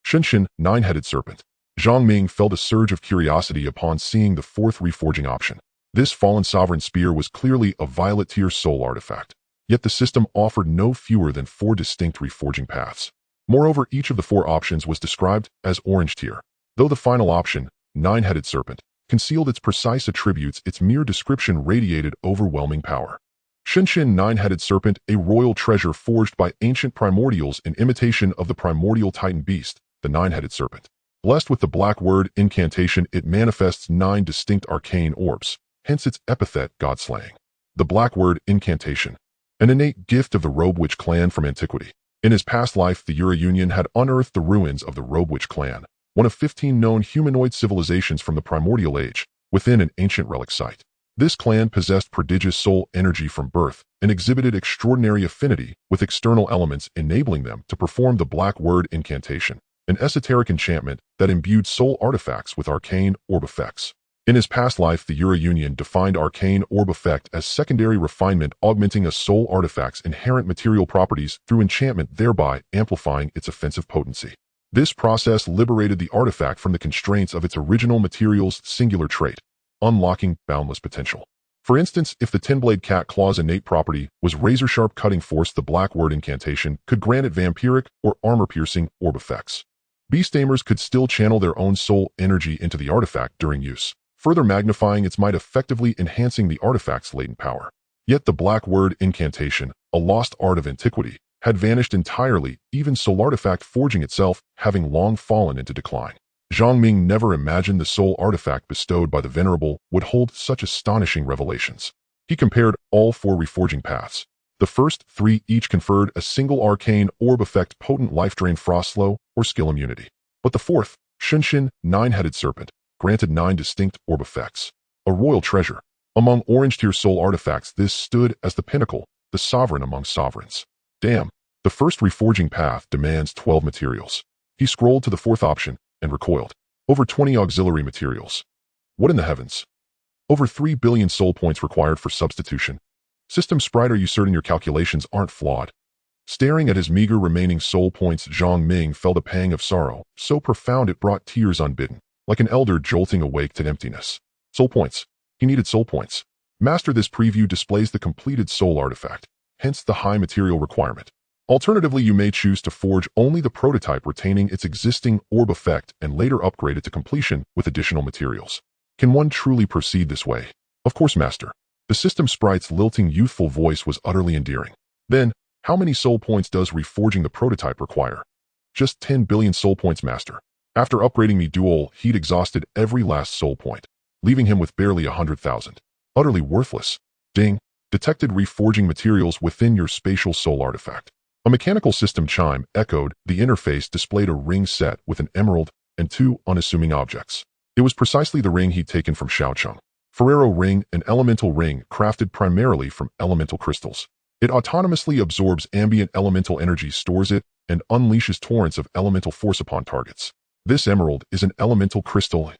Shinshin, Nine-Headed Serpent. Zhang Ming felt a surge of curiosity upon seeing the fourth reforging option. This Fallen Sovereign Spear was clearly a violet-tier soul artifact, yet the system offered no fewer than 4 distinct reforging paths. Moreover, each of the 4 options was described as orange tier. Though the final option, Nine-Headed Serpent, concealed its precise attributes, its mere description radiated overwhelming power. Shinshin, Nine-Headed Serpent, a royal treasure forged by ancient primordials in imitation of the primordial titan beast, the Nine-Headed Serpent. Blessed with the black word incantation, it manifests 9 distinct arcane orbs, hence its epithet God-slaying. The black word incantation, an innate gift of the Robe Witch clan from antiquity. In his past life, the Ura Union had unearthed the ruins of the Robe Witch clan, one of 15 known humanoid civilizations from the primordial age, within an ancient relic site. This clan possessed prodigious soul energy from birth and exhibited extraordinary affinity with external elements, enabling them to perform the black word incantation, an esoteric enchantment that imbued soul artifacts with arcane orb effects. In his past life, the Ura Union defined arcane orb effect as secondary refinement, augmenting a soul artifact's inherent material properties through enchantment, thereby amplifying its offensive potency. This process liberated the artifact from the constraints of its original material's singular trait, unlocking boundless potential. For instance, if the Tin-Blade Cat Claw's innate property was razor-sharp cutting force, the Black Word incantation could grant it vampiric or armor-piercing orb effects. Beast Tamers could still channel their own soul energy into the artifact during use, further magnifying its might, effectively enhancing the artifact's latent power. Yet the Black Word incantation, a lost art of antiquity, had vanished entirely, even soul artifact forging itself having long fallen into decline. Zhang Ming never imagined the soul artifact bestowed by the Venerable would hold such astonishing revelations. He compared all 4 reforging paths. The first 3 each conferred a single arcane orb effect, potent life drain, frost slow, or skill immunity. But the 4th, Shunshin, 9-headed serpent, granted 9 distinct orb effects. A royal treasure. Among orange-tier soul artifacts, this stood as the pinnacle, the sovereign among sovereigns. Damn. The first reforging path demands 12 materials. He scrolled to the 4th option and recoiled. Over 20 auxiliary materials. What in the heavens? Over 3 billion soul points required for substitution. System sprite, are you certain your calculations aren't flawed? Staring at his meager remaining soul points, Zhang Ming felt a pang of sorrow, so profound it brought tears unbidden, like an elder jolting awake to emptiness. Soul points. He needed soul points. Master, this preview displays the completed soul artifact, hence the high material requirement. Alternatively, you may choose to forge only the prototype retaining its existing orb effect and later upgrade it to completion with additional materials. Can one truly proceed this way? Of course, Master. The system sprite's lilting youthful voice was utterly endearing. Then, how many soul points does reforging the prototype require? Just 10 billion soul points, Master. After upgrading me dual, he'd exhausted every last soul point, leaving him with barely 100,000. Utterly worthless. Ding. Detected reforging materials within your spatial soul artifact. A mechanical system chime echoed. The interface displayed a ring set with an emerald and 2 unassuming objects. It was precisely the ring he'd taken from Xiaocheng. Ferrero ring, an elemental ring crafted primarily from elemental crystals. It autonomously absorbs ambient elemental energy, stores it, and unleashes torrents of elemental force upon targets. This emerald is an elemental crystal.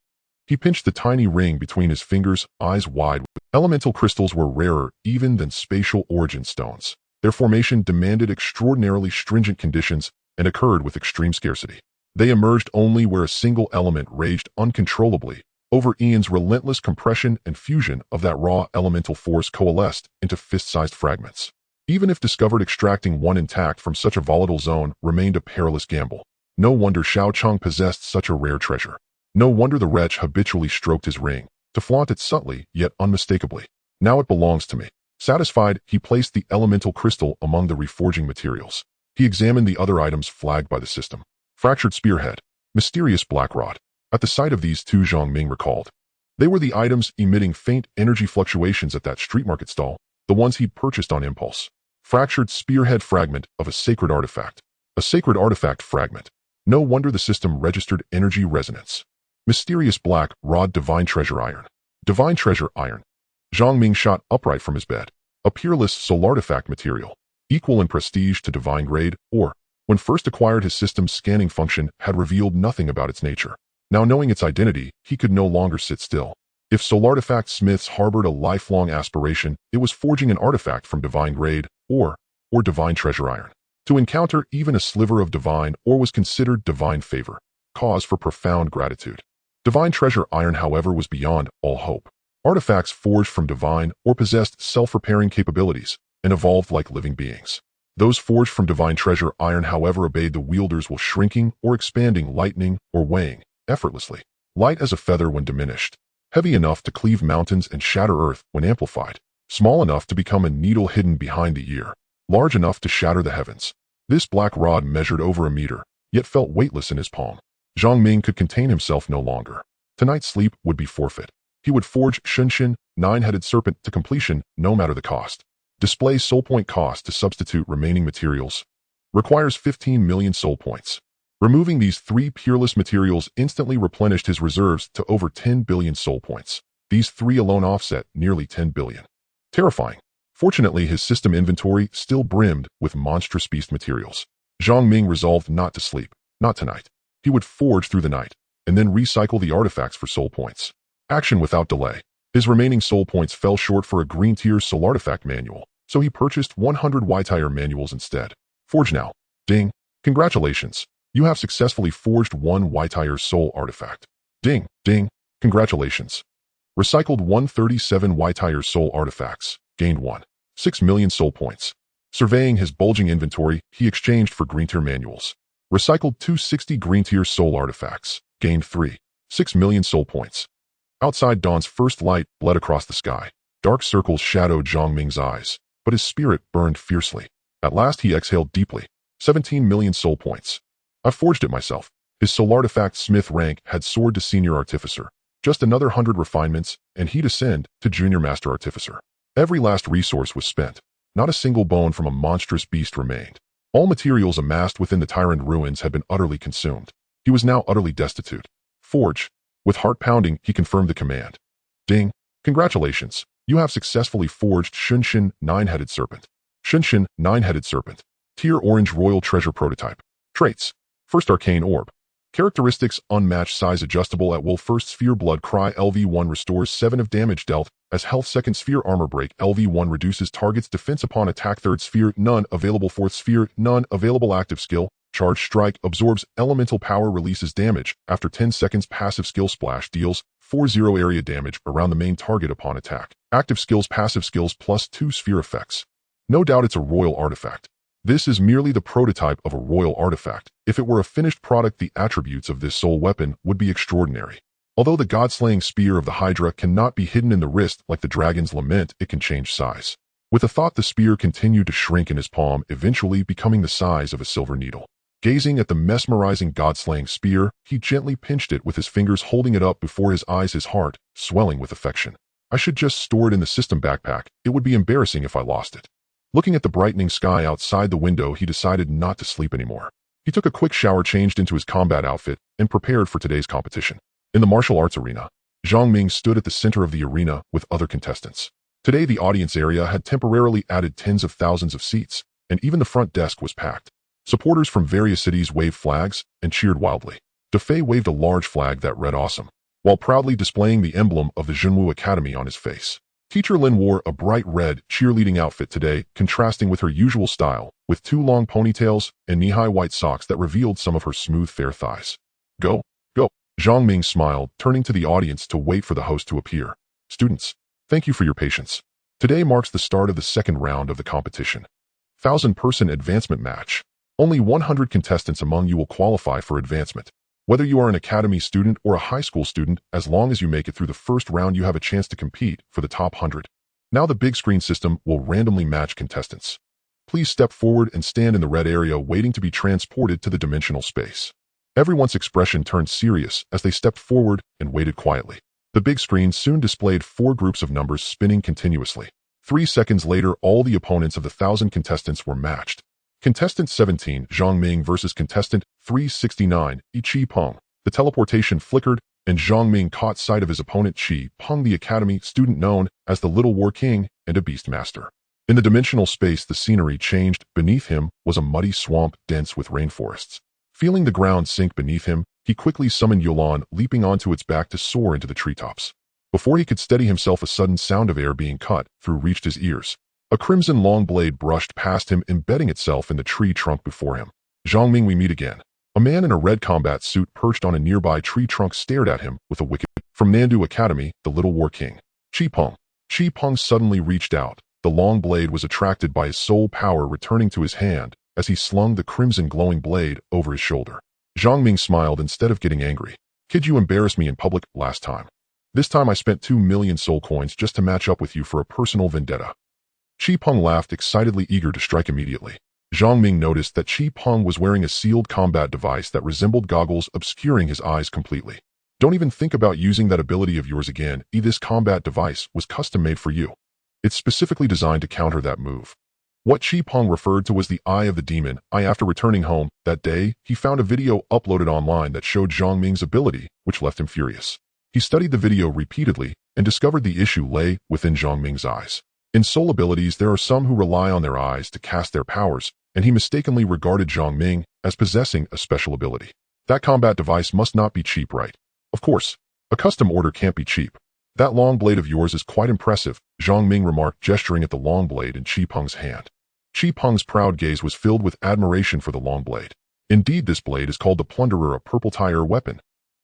He pinched the tiny ring between his fingers, eyes wide. Elemental crystals were rarer even than spatial origin stones. Their formation demanded extraordinarily stringent conditions and occurred with extreme scarcity. They emerged only where a single element raged uncontrollably. Over eons, relentless compression and fusion of that raw elemental force coalesced into fist-sized fragments. Even if discovered, extracting one intact from such a volatile zone remained a perilous gamble. No wonder Xiaocheng possessed such a rare treasure. No wonder the wretch habitually stroked his ring, to flaunt it subtly yet unmistakably. Now it belongs to me. Satisfied, he placed the elemental crystal among the reforging materials. He examined the other items flagged by the system. Fractured spearhead. Mysterious black rod. At the sight of these 2, Zhang Ming recalled. They were the items emitting faint energy fluctuations at that street market stall, the ones he'd purchased on impulse. Fractured spearhead fragment of a sacred artifact. A sacred artifact fragment. No wonder the system registered energy resonance. Mysterious black rod, divine treasure iron. Divine treasure iron. Zhang Ming shot upright from his bed. A peerless soul artifact material, equal in prestige to divine grade, or, when first acquired, his system's scanning function had revealed nothing about its nature. Now knowing its identity, he could no longer sit still. If soul artifact smiths harbored a lifelong aspiration, it was forging an artifact from divine grade, or divine treasure iron. To encounter even a sliver of divine or was considered divine favor, cause for profound gratitude. Divine treasure iron, however, was beyond all hope. Artifacts forged from divine or possessed self-repairing capabilities and evolved like living beings. Those forged from divine treasure iron, however, obeyed the wielder's will, shrinking or expanding, lightening or weighing effortlessly. Light as a feather when diminished, heavy enough to cleave mountains and shatter earth when amplified, small enough to become a needle hidden behind the ear, large enough to shatter the heavens. This black rod measured over a meter, yet felt weightless in his palm. Zhang Ming could contain himself no longer. Tonight's sleep would be forfeit. He would forge Shunshin, 9-headed serpent, to completion, no matter the cost. Display soul point cost to substitute remaining materials. Requires 15 million soul points. Removing these 3 peerless materials instantly replenished his reserves to over 10 billion soul points. These 3 alone offset nearly 10 billion. Terrifying. Fortunately, his system inventory still brimmed with monstrous beast materials. Zhang Ming resolved not to sleep, not tonight. He would forge through the night, and then recycle the artifacts for soul points. Action without delay. His remaining soul points fell short for a green-tier soul artifact manual, so he purchased 100 white-tier manuals instead. Forge now. Ding. Congratulations. You have successfully forged 1 white-tier soul artifact. Ding. Ding. Congratulations. Recycled 137 Y-Tire soul artifacts. Gained 1. 6 million soul points. Surveying his bulging inventory, he exchanged for green tier manuals. Recycled 260 green tier soul artifacts. Gained 3. 6 million soul points. Outside dawn's first light bled across the sky. Dark circles shadowed Zhang Ming's eyes, but his spirit burned fiercely. At last he exhaled deeply. 17 million soul points. I forged it myself. His soul artifact smith rank had soared to senior artificer. Just another 100 refinements, and he'd ascend to junior master artificer. Every last resource was spent. Not a single bone from a monstrous beast remained. All materials amassed within the tyrant ruins had been utterly consumed. He was now utterly destitute. Forge. With heart pounding, he confirmed the command. Ding. Congratulations. You have successfully forged Shunshin Nine-Headed Serpent. Shunshin Nine-Headed Serpent. Tier Orange Royal Treasure Prototype. Traits. First Arcane Orb. Characteristics: unmatched size, adjustable at will. First Sphere Blood Cry LV1 restores 7 of damage dealt as health. Second Sphere Armor Break LV1 reduces target's defense upon attack. Third Sphere none available. Fourth Sphere none available. Active skill Charge Strike absorbs elemental power, releases damage after 10 seconds. Passive skill Splash deals 4-0 area damage around the main target upon attack. Active skills Passive skills +2 sphere effects. No doubt it's a royal artifact. This is merely the prototype of a royal artifact. If it were a finished product, the attributes of this soul weapon would be extraordinary. Although the god-slaying spear of the Hydra cannot be hidden in the wrist like the dragon's lament, it can change size. With a thought, the spear continued to shrink in his palm, eventually becoming the size of a silver needle. Gazing at the mesmerizing god-slaying spear, he gently pinched it with his fingers, holding it up before his eyes, his heart swelling with affection. I should just store it in the system backpack. It would be embarrassing if I lost it. Looking at the brightening sky outside the window, he decided not to sleep anymore. He took a quick shower, changed into his combat outfit, and prepared for today's competition. In the martial arts arena, Zhang Ming stood at the center of the arena with other contestants. Today, the audience area had temporarily added tens of thousands of seats, and even the front desk was packed. Supporters from various cities waved flags and cheered wildly. Defei waved a large flag that read "Awesome," while proudly displaying the emblem of the Zhenwu Academy on his face. Teacher Lin wore a bright red cheerleading outfit today, contrasting with her usual style, with 2 long ponytails and knee-high white socks that revealed some of her smooth, fair thighs. Go, go. Zhang Ming smiled, turning to the audience to wait for the host to appear. Students, thank you for your patience. Today marks the start of the second round of the competition. 1,000-person advancement match. Only 100 contestants among you will qualify for advancement. Whether you are an academy student or a high school student, as long as you make it through the first round, you have a chance to compete for the top 100. Now the big screen system will randomly match contestants. Please step forward and stand in the red area waiting to be transported to the dimensional space. Everyone's expression turned serious as they stepped forward and waited quietly. The big screen soon displayed 4 groups of numbers spinning continuously. 3 seconds later, all the opponents of the 1,000 contestants were matched. Contestant 17, Zhang Ming versus Contestant 369, Chi Peng. The teleportation flickered, and Zhang Ming caught sight of his opponent Chi Peng, the academy student known as the Little War King and a Beast Master. In the dimensional space, the scenery changed. Beneath him was a muddy swamp dense with rainforests. Feeling the ground sink beneath him, he quickly summoned Yolan, leaping onto its back to soar into the treetops. Before he could steady himself, a sudden sound of air being cut through reached his ears. A crimson long blade brushed past him, embedding itself in the tree trunk before him. Zhang Ming, we meet again. A man in a red combat suit perched on a nearby tree trunk stared at him with a wicked. From Nandu Academy, the Little War King. Chi Peng. Chi Peng suddenly reached out. The long blade was attracted by his soul power returning to his hand as he slung the crimson glowing blade over his shoulder. Zhang Ming smiled instead of getting angry. Kid, you embarrassed me in public last time. This time I spent 2 million soul coins just to match up with you for a personal vendetta. Chi Peng laughed excitedly, eager to strike immediately. Zhang Ming noticed that Chi Peng was wearing a sealed combat device that resembled goggles, obscuring his eyes completely. Don't even think about using that ability of yours again. This combat device was custom made for you. It's specifically designed to counter that move. What Chi Peng referred to was the Eye of the Demon. After returning home that day, he found a video uploaded online that showed Zhang Ming's ability, which left him furious. He studied the video repeatedly and discovered the issue lay within Zhang Ming's eyes. In soul abilities, there are some who rely on their eyes to cast their powers, and he mistakenly regarded Zhang Ming as possessing a special ability. That combat device must not be cheap, right? Of course, a custom order can't be cheap. That long blade of yours is quite impressive, Zhang Ming remarked, gesturing at the long blade in Chi Peng's hand. Chi Peng's proud gaze was filled with admiration for the long blade. Indeed, this blade is called the Plunderer, a purple tire weapon.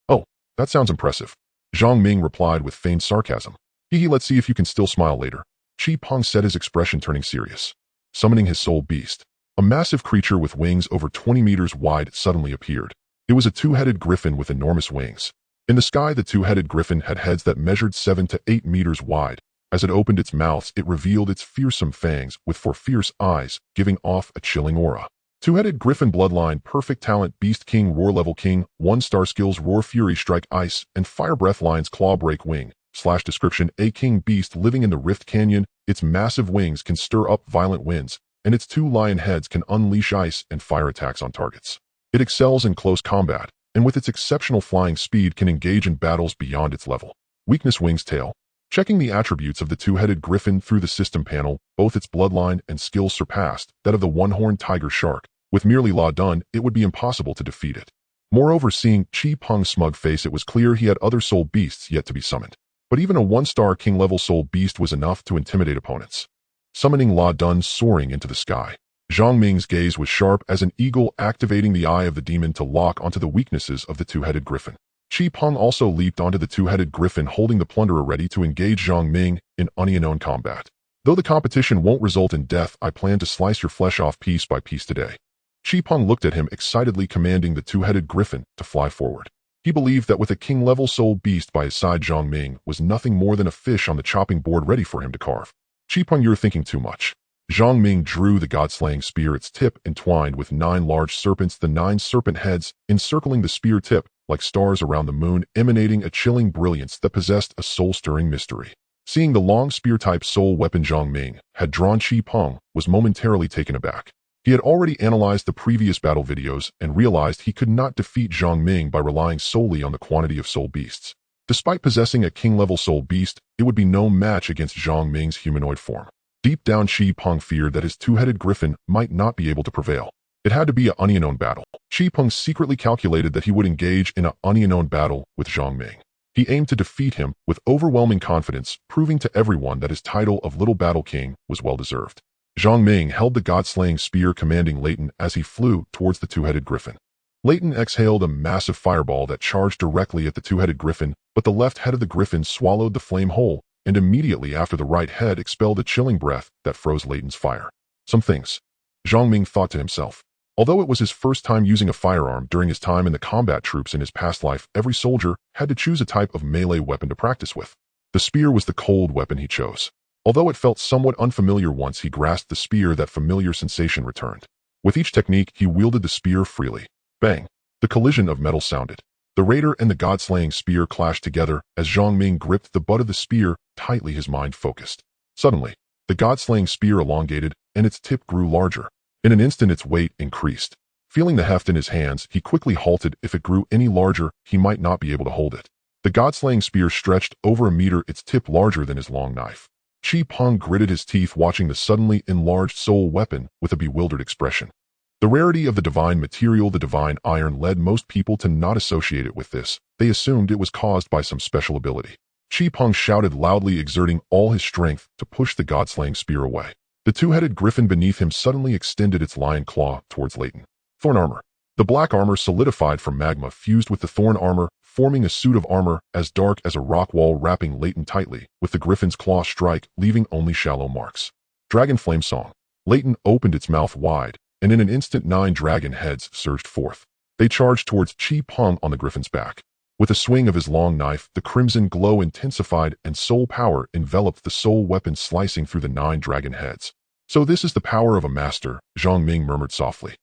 Oh, that sounds impressive. Zhang Ming replied with feigned sarcasm. Let's see if you can still smile later. Qi Peng said, his expression turning serious. Summoning his soul beast. A massive creature with wings over 20 meters wide suddenly appeared. It was a two-headed griffin with enormous wings. In the sky, the two-headed griffin had heads that measured 7 to 8 meters wide. As it opened its mouth, it revealed its fearsome fangs with 4 fierce eyes, giving off a chilling aura. Two-headed griffin bloodline, perfect talent, beast king, roar level king, 1-star skills, roar fury, strike ice, and fire breath lines, claw break wing. / description, a king beast living in the Rift Canyon. Its massive wings can stir up violent winds, and its 2 lion heads can unleash ice and fire attacks on targets. It excels in close combat, and with its exceptional flying speed can engage in battles beyond its level. Weakness, wings, tail. Checking the attributes of the two-headed griffin through the system panel, both its bloodline and skills surpassed that of the one-horned tiger shark. With merely law done, it would be impossible to defeat it. Moreover, seeing Qi Peng's smug face, it was clear he had other soul beasts yet to be summoned. But even a 1-star king-level soul beast was enough to intimidate opponents. Summoning La Dun soaring into the sky. Zhang Ming's gaze was sharp as an eagle, activating the eye of the demon to lock onto the weaknesses of the two-headed griffin. Qi Peng also leaped onto the two-headed griffin, holding the plunderer ready to engage Zhang Ming in unknown combat. Though the competition won't result in death, I plan to slice your flesh off piece by piece today. Qi Peng looked at him excitedly, commanding the two-headed griffin to fly forward. He believed that with a king-level soul beast by his side, Zhang Ming was nothing more than a fish on the chopping board ready for him to carve. Qi Peng, you're thinking too much. Zhang Ming drew the god-slaying spear, its tip entwined with 9 large serpents, the 9 serpent heads encircling the spear tip like stars around the moon, emanating a chilling brilliance that possessed a soul-stirring mystery. Seeing the long spear-type soul weapon Zhang Ming had drawn, Qi Peng was momentarily taken aback. He had already analyzed the previous battle videos and realized he could not defeat Zhang Ming by relying solely on the quantity of soul beasts. Despite possessing a king-level soul beast, it would be no match against Zhang Ming's humanoid form. Deep down, Qi Peng feared that his two-headed griffin might not be able to prevail. It had to be an unknown battle. Qi Peng secretly calculated that he would engage in an unknown battle with Zhang Ming. He aimed to defeat him with overwhelming confidence, proving to everyone that his title of Little Battle King was well-deserved. Zhang Ming held the god-slaying spear, commanding Leighton as he flew towards the two-headed griffin. Leighton exhaled a massive fireball that charged directly at the two-headed griffin, but the left head of the griffin swallowed the flame whole, and immediately after the right head expelled a chilling breath that froze Leighton's fire. Some things, Zhang Ming thought to himself. Although it was his first time using a firearm during his time in the combat troops in his past life, every soldier had to choose a type of melee weapon to practice with. The spear was the cold weapon he chose. Although it felt somewhat unfamiliar once he grasped the spear, that familiar sensation returned. With each technique, he wielded the spear freely. Bang! The collision of metal sounded. The raider and the god-slaying spear clashed together as Zhang Ming gripped the butt of the spear tightly, his mind focused. Suddenly, the god-slaying spear elongated and its tip grew larger. In an instant, its weight increased. Feeling the heft in his hands, he quickly halted. If it grew any larger, he might not be able to hold it. The god-slaying spear stretched over a meter, its tip larger than his long knife. Qi Peng gritted his teeth, watching the suddenly enlarged soul weapon with a bewildered expression. The rarity of the divine material, the divine iron, led most people to not associate it with this. They assumed it was caused by some special ability. Qi Peng shouted loudly, exerting all his strength to push the god-slaying spear away. The two-headed griffin beneath him suddenly extended its lion claw towards Leighton. Thorn armor. The black armor solidified from magma fused with the thorn armor, forming a suit of armor as dark as a rock wall, wrapping Leighton tightly, with the griffin's claw strike leaving only shallow marks. Dragon flame song. Leighton opened its mouth wide, and in an instant 9 dragon heads surged forth. They charged towards Qi Peng on the griffin's back. With a swing of his long knife, the crimson glow intensified and soul power enveloped the soul weapon, slicing through the 9 dragon heads. So this is the power of a master, Zhang Ming murmured softly.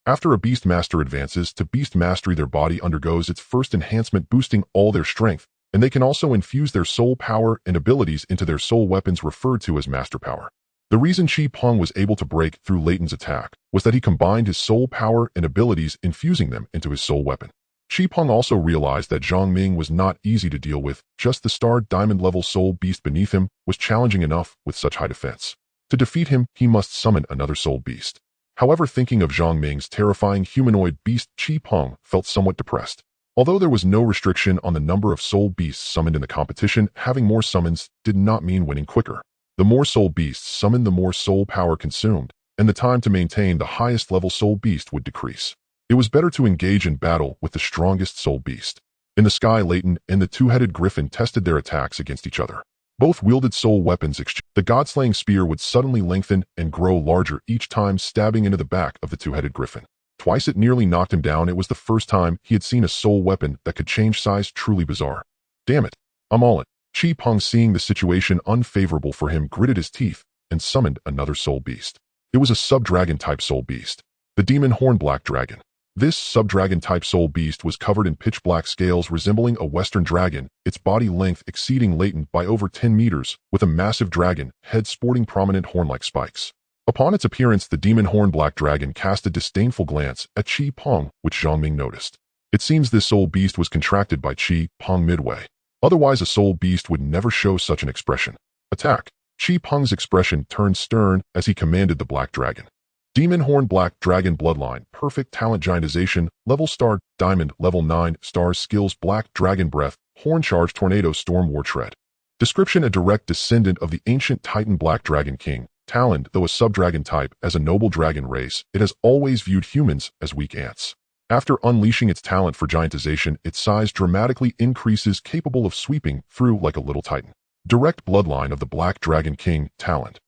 After a beast master advances to beast mastery, their body undergoes its first enhancement, boosting all their strength, and they can also infuse their soul power and abilities into their soul weapons, referred to as master power. The reason Qi Peng was able to break through Leighton's attack was that he combined his soul power and abilities, infusing them into his soul weapon. Qi Peng also realized that Zhang Ming was not easy to deal with. Just the star diamond level soul beast beneath him was challenging enough with such high defense. To defeat him, he must summon another soul beast. However, thinking of Zhang Ming's terrifying humanoid beast, Qi Peng felt somewhat depressed. Although there was no restriction on the number of soul beasts summoned in the competition, having more summons did not mean winning quicker. The more soul beasts summoned, the more soul power consumed, and the time to maintain the highest level soul beast would decrease. It was better to engage in battle with the strongest soul beast. In the sky, Leighton and the two-headed griffin tested their attacks against each other. Both wielded soul weapons. The god-slaying spear would suddenly lengthen and grow larger each time, stabbing into the back of the two-headed griffin. Twice it nearly knocked him down. It was the first time he had seen a soul weapon that could change size. Truly bizarre. Damn it. I'm all in. Chi Peng, seeing the situation unfavorable for him, gritted his teeth and summoned another soul beast. It was a sub-dragon type soul beast, the demon horn black dragon. This sub-dragon type soul beast was covered in pitch black scales resembling a western dragon, its body length exceeding Leighton by over 10 meters, with a massive dragon head sporting prominent horn-like spikes. Upon its appearance, the demon horn black dragon cast a disdainful glance at Chi Peng, which Zhang Ming noticed. It seems this soul beast was contracted by Chi Peng midway. Otherwise, a soul beast would never show such an expression. Attack! Chi Peng's expression turned stern as he commanded the black dragon. Demon Horn Black Dragon Bloodline, Perfect Talent Giantization, Level Star, Diamond, Level 9, Stars Skills, Black Dragon Breath, Horn Charge, Tornado, Storm, War Tread. Description: a direct descendant of the ancient Titan Black Dragon King. Talent: though a sub-dragon type, as a noble dragon race, it has always viewed humans as weak ants. After unleashing its talent for giantization, its size dramatically increases, capable of sweeping through like a little titan. Direct bloodline of the Black Dragon King. Talent.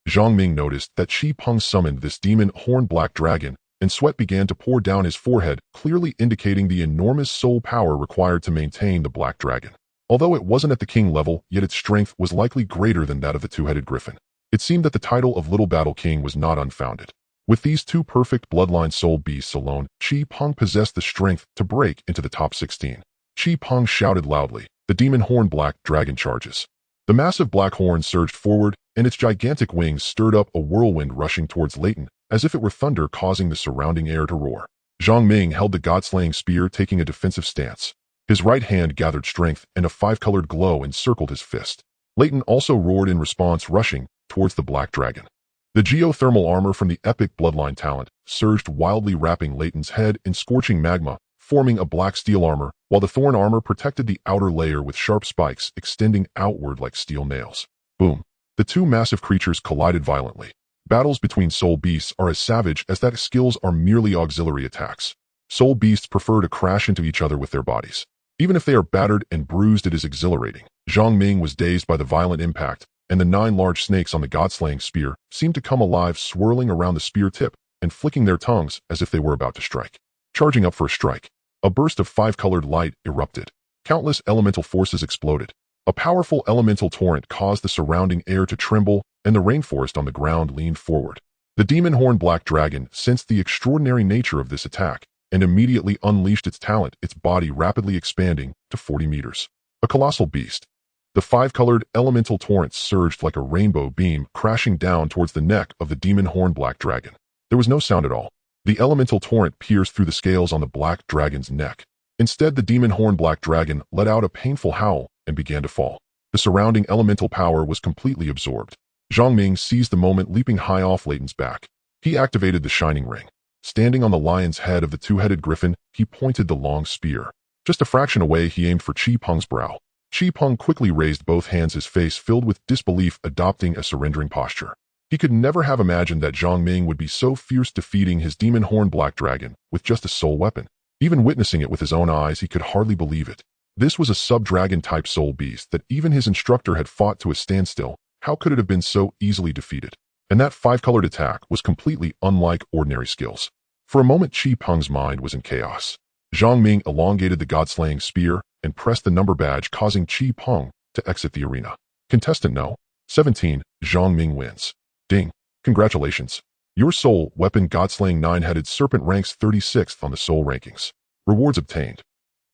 Zhang Ming noticed that Chi Peng summoned this demon horn black dragon, and sweat began to pour down his forehead, clearly indicating the enormous soul power required to maintain the black dragon. Although it wasn't at the king level, yet its strength was likely greater than that of the two-headed griffin. It seemed that the title of Little Battle King was not unfounded. With these two perfect bloodline soul beasts alone, Chi Peng possessed the strength to break into the top 16. Chi Peng shouted loudly, "The demon horn black dragon charges." The massive black horn surged forward, and its gigantic wings stirred up a whirlwind rushing towards Leighton, as if it were thunder causing the surrounding air to roar. Zhang Ming held the god-slaying spear, taking a defensive stance. His right hand gathered strength, and a five-colored glow encircled his fist. Leighton also roared in response, rushing towards the black dragon. The geothermal armor from the epic bloodline talent surged wildly, wrapping Leighton's head in scorching magma, forming a black steel armor, while the thorn armor protected the outer layer with sharp spikes extending outward like steel nails. Boom. The two massive creatures collided violently. Battles between soul beasts are as savage as that skills are merely auxiliary attacks. Soul beasts prefer to crash into each other with their bodies. Even if they are battered and bruised, it is exhilarating. Zhang Ming was dazed by the violent impact, and the 9 large snakes on the god-slaying spear seemed to come alive, swirling around the spear tip and flicking their tongues as if they were about to strike. Charging up for a strike. A burst of 5-colored light erupted. Countless elemental forces exploded. A powerful elemental torrent caused the surrounding air to tremble, and the rainforest on the ground leaned forward. The demon horn black dragon sensed the extraordinary nature of this attack and immediately unleashed its talent, its body rapidly expanding to 40 meters. A colossal beast. The 5-colored elemental torrent surged like a rainbow beam, crashing down towards the neck of the demon horn black dragon. There was no sound at all. The elemental torrent pierced through the scales on the black dragon's neck. Instead, the demon horn black dragon let out a painful howl and began to fall. The surrounding elemental power was completely absorbed. Zhang Ming seized the moment, leaping high off Leighton's back. He activated the shining ring. Standing on the lion's head of the two-headed griffin, he pointed the long spear. Just a fraction away, he aimed for Chi Peng's brow. Chi Peng quickly raised both hands, his face filled with disbelief, adopting a surrendering posture. He could never have imagined that Zhang Ming would be so fierce, defeating his demon horn black dragon with just a soul weapon. Even witnessing it with his own eyes, he could hardly believe it. This was a sub-dragon type soul beast that even his instructor had fought to a standstill. How could it have been so easily defeated? And that 5-colored attack was completely unlike ordinary skills. For a moment, Chi Peng's mind was in chaos. Zhang Ming elongated the god-slaying spear and pressed the number badge, causing Chi Peng to exit the arena. Contestant No. 17, Zhang Ming wins. Ding. Congratulations. Your soul weapon god-slaying 9-headed serpent ranks 36th on the soul rankings. Rewards obtained.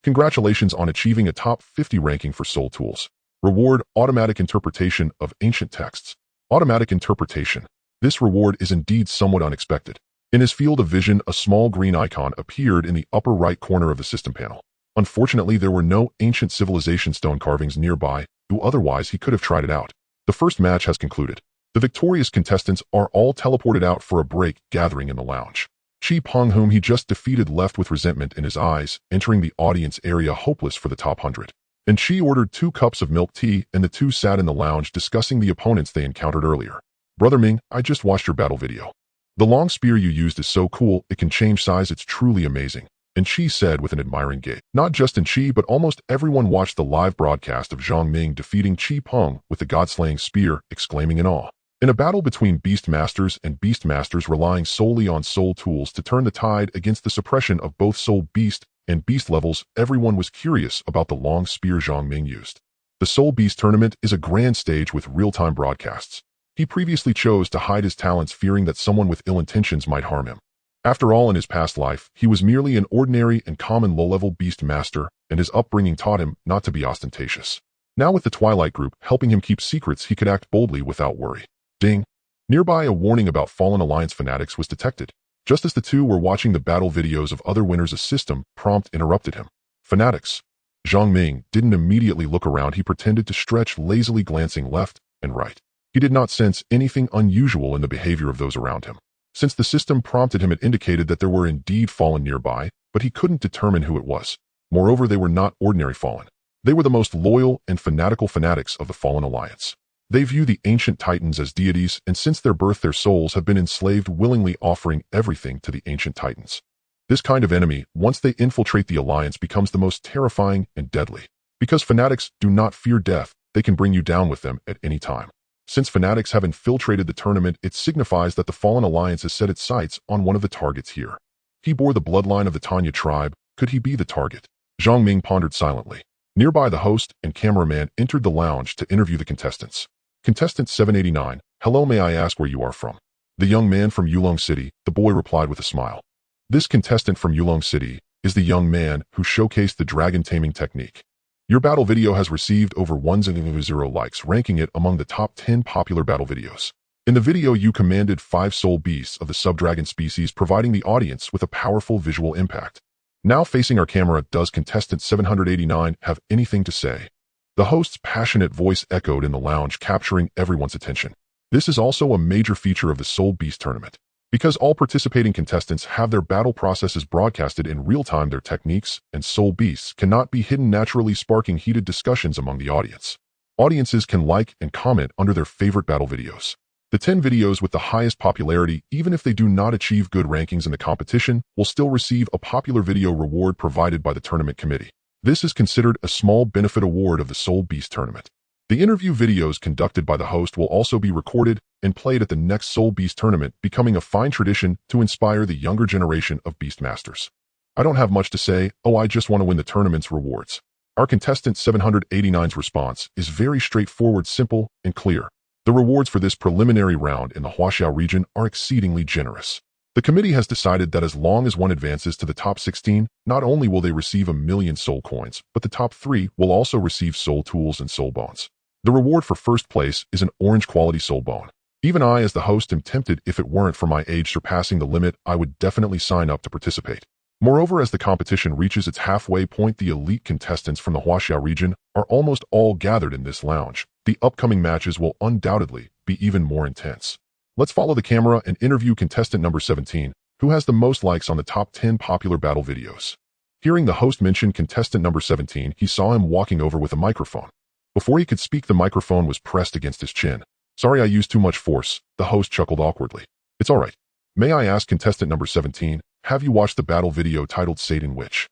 Congratulations on achieving a top 50 ranking for soul tools. Reward: automatic interpretation of ancient texts. Automatic interpretation. This reward is indeed somewhat unexpected. In his field of vision, a small green icon appeared in the upper right corner of the system panel. Unfortunately, there were no ancient civilization stone carvings nearby, though otherwise he could have tried it out. The first match has concluded. The victorious contestants are all teleported out for a break, gathering in the lounge. Chi Peng, whom he just defeated, left with resentment in his eyes, entering the audience area hopeless for the top 100. And Chi ordered 2 cups of milk tea, and the two sat in the lounge discussing the opponents they encountered earlier. Brother Ming, I just watched your battle video. The long spear you used is so cool, it can change size, it's truly amazing. And Chi said with an admiring gaze. Not just in Chi, but almost everyone watched the live broadcast of Zhang Ming defeating Chi Peng with the god-slaying spear, exclaiming in awe. In a battle between Beast Masters and Beast Masters relying solely on soul tools to turn the tide against the suppression of both Soul Beast and Beast levels, everyone was curious about the long spear Zhang Ming used. The Soul Beast tournament is a grand stage with real-time broadcasts. He previously chose to hide his talents fearing that someone with ill intentions might harm him. After all, in his past life, he was merely an ordinary and common low-level Beast Master, and his upbringing taught him not to be ostentatious. Now with the Twilight Group helping him keep secrets, he could act boldly without worry. Ding! Nearby, a warning about Fallen Alliance fanatics was detected. Just as the two were watching the battle videos of other winners, a system prompt interrupted him. Fanatics. Zhang Ming didn't immediately look around. He pretended to stretch, lazily glancing left and right. He did not sense anything unusual in the behavior of those around him. Since the system prompted him, it indicated that there were indeed Fallen nearby, but he couldn't determine who it was. Moreover, they were not ordinary Fallen. They were the most loyal and fanatical fanatics of the Fallen Alliance. They view the ancient titans as deities, and since their birth their souls have been enslaved, willingly offering everything to the ancient titans. This kind of enemy, once they infiltrate the alliance, becomes the most terrifying and deadly. Because fanatics do not fear death, they can bring you down with them at any time. Since fanatics have infiltrated the tournament, it signifies that the Fallen Alliance has set its sights on one of the targets here. He bore the bloodline of the Tanya tribe. Could he be the target? Zhang Ming pondered silently. Nearby, the host and cameraman entered the lounge to interview the contestants. Contestant 789, hello, may I ask where you are from? The young man from Yulong City, the boy replied with a smile. This contestant from Yulong City is the young man who showcased the dragon taming technique. Your battle video has received over 1,000 likes, ranking it among the top 10 popular battle videos. In the video, you commanded 5 soul beasts of the subdragon species, providing the audience with a powerful visual impact. Now facing our camera, does contestant 789 have anything to say? The host's passionate voice echoed in the lounge, capturing everyone's attention. This is also a major feature of the Soul Beast tournament. Because all participating contestants have their battle processes broadcasted in real time, their techniques and soul beasts cannot be hidden, naturally sparking heated discussions among the audience. Audiences can like and comment under their favorite battle videos. The 10 videos with the highest popularity, even if they do not achieve good rankings in the competition, will still receive a popular video reward provided by the tournament committee. This is considered a small benefit award of the Soul Beast tournament. The interview videos conducted by the host will also be recorded and played at the next Soul Beast tournament, becoming a fine tradition to inspire the younger generation of Beast Masters. I don't have much to say. I just want to win the tournament's rewards. Our contestant 789's response is very straightforward, simple, and clear. The rewards for this preliminary round in the Huaxiao region are exceedingly generous. The committee has decided that as long as one advances to the top 16, not only will they receive 1,000,000 soul coins, but the top 3 will also receive soul tools and soul bones. The reward for first place is an orange quality soul bone. Even I, as the host, am tempted. If it weren't for my age surpassing the limit, I would definitely sign up to participate. Moreover, as the competition reaches its halfway point, the elite contestants from the Huaxiao region are almost all gathered in this lounge. The upcoming matches will undoubtedly be even more intense. Let's follow the camera and interview contestant number 17, who has the most likes on the top 10 popular battle videos. Hearing the host mention contestant number 17, he saw him walking over with a microphone. Before he could speak, the microphone was pressed against his chin. Sorry, I used too much force, the host chuckled awkwardly. It's all right. May I ask, contestant number 17, have you watched the battle video titled Satan Witch?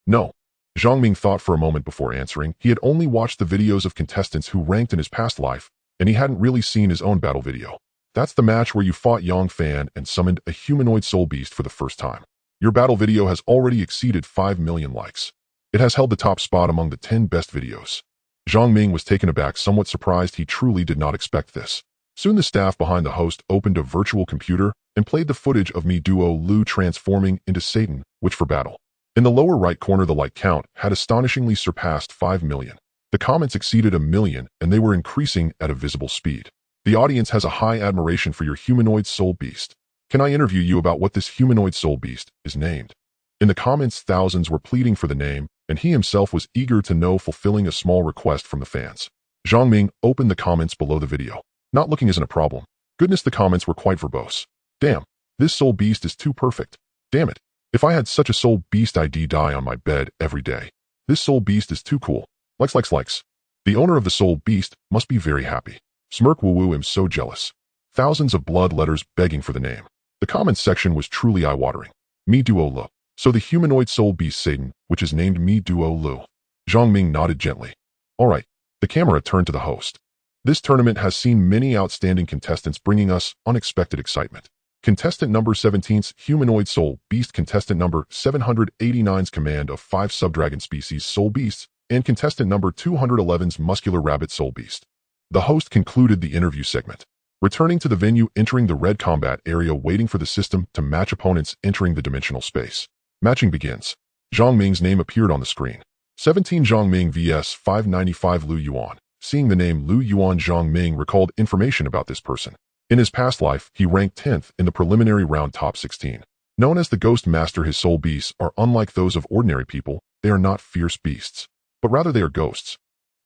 No. Zhang Ming thought for a moment before answering. He had only watched the videos of contestants who ranked in his past life, and he hadn't really seen his own battle video. That's the match where you fought Yang Fan and summoned a humanoid soul beast for the first time. Your battle video has already exceeded 5 million likes. It has held the top spot among the 10 best videos. Zhang Ming was taken aback, somewhat surprised. He truly did not expect this. Soon the staff behind the host opened a virtual computer and played the footage of Mi Duo Lu transforming into Satan, Witch for battle. In the lower right corner, the like count had astonishingly surpassed 5 million. The comments exceeded 1,000,000, and they were increasing at a visible speed. The audience has a high admiration for your humanoid soul beast. Can I interview you about what this humanoid soul beast is named? In the comments, thousands were pleading for the name, and he himself was eager to know, fulfilling a small request from the fans. Zhang Ming opened the comments below the video. Not looking isn't a problem. Goodness, the comments were quite verbose. Damn, this soul beast is too perfect. Damn it. If I had such a soul beast, I'd die on my bed every day. This soul beast is too cool. Likes. The owner of the soul beast must be very happy. Smirk woo-woo, am so jealous. Thousands of blood letters begging for the name. The comments section was truly eye-watering. Mi Duo Lu. So the humanoid soul beast Satan, which is named Me Duo Lu. Zhang Ming nodded gently. All right. The camera turned to the host. This tournament has seen many outstanding contestants bringing us unexpected excitement. Contestant number 17's humanoid soul beast, contestant number 789's command of 5 subdragon species soul beasts, and contestant number 211's muscular rabbit soul beast. The host concluded the interview segment. Returning to the venue, entering the red combat area, waiting for the system to match opponents entering the dimensional space. Matching begins. Zhang Ming's name appeared on the screen. 17 Zhang Ming vs 595 Lu Yuan. Seeing the name Lu Yuan, Zhang Ming recalled information about this person. In his past life, he ranked 10th in the preliminary round top 16. Known as the Ghost Master, his soul beasts are unlike those of ordinary people. They are not fierce beasts, but rather they are ghosts.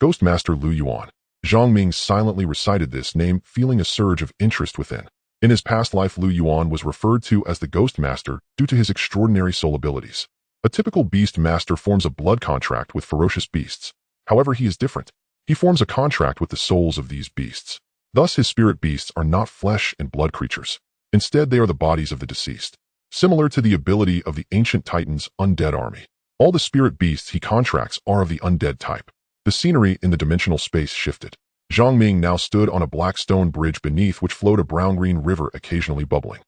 Ghost Master Lu Yuan. Zhang Ming silently recited this name, feeling a surge of interest within. In his past life, Lu Yuan was referred to as the Ghost Master due to his extraordinary soul abilities. A typical beast master forms a blood contract with ferocious beasts. However, he is different. He forms a contract with the souls of these beasts. Thus, his spirit beasts are not flesh and blood creatures. Instead, they are the bodies of the deceased. Similar to the ability of the ancient Titan's undead army. All the spirit beasts he contracts are of the undead type. The scenery in the dimensional space shifted. Zhang Ming now stood on a black stone bridge beneath which flowed a brown-green river occasionally bubbling.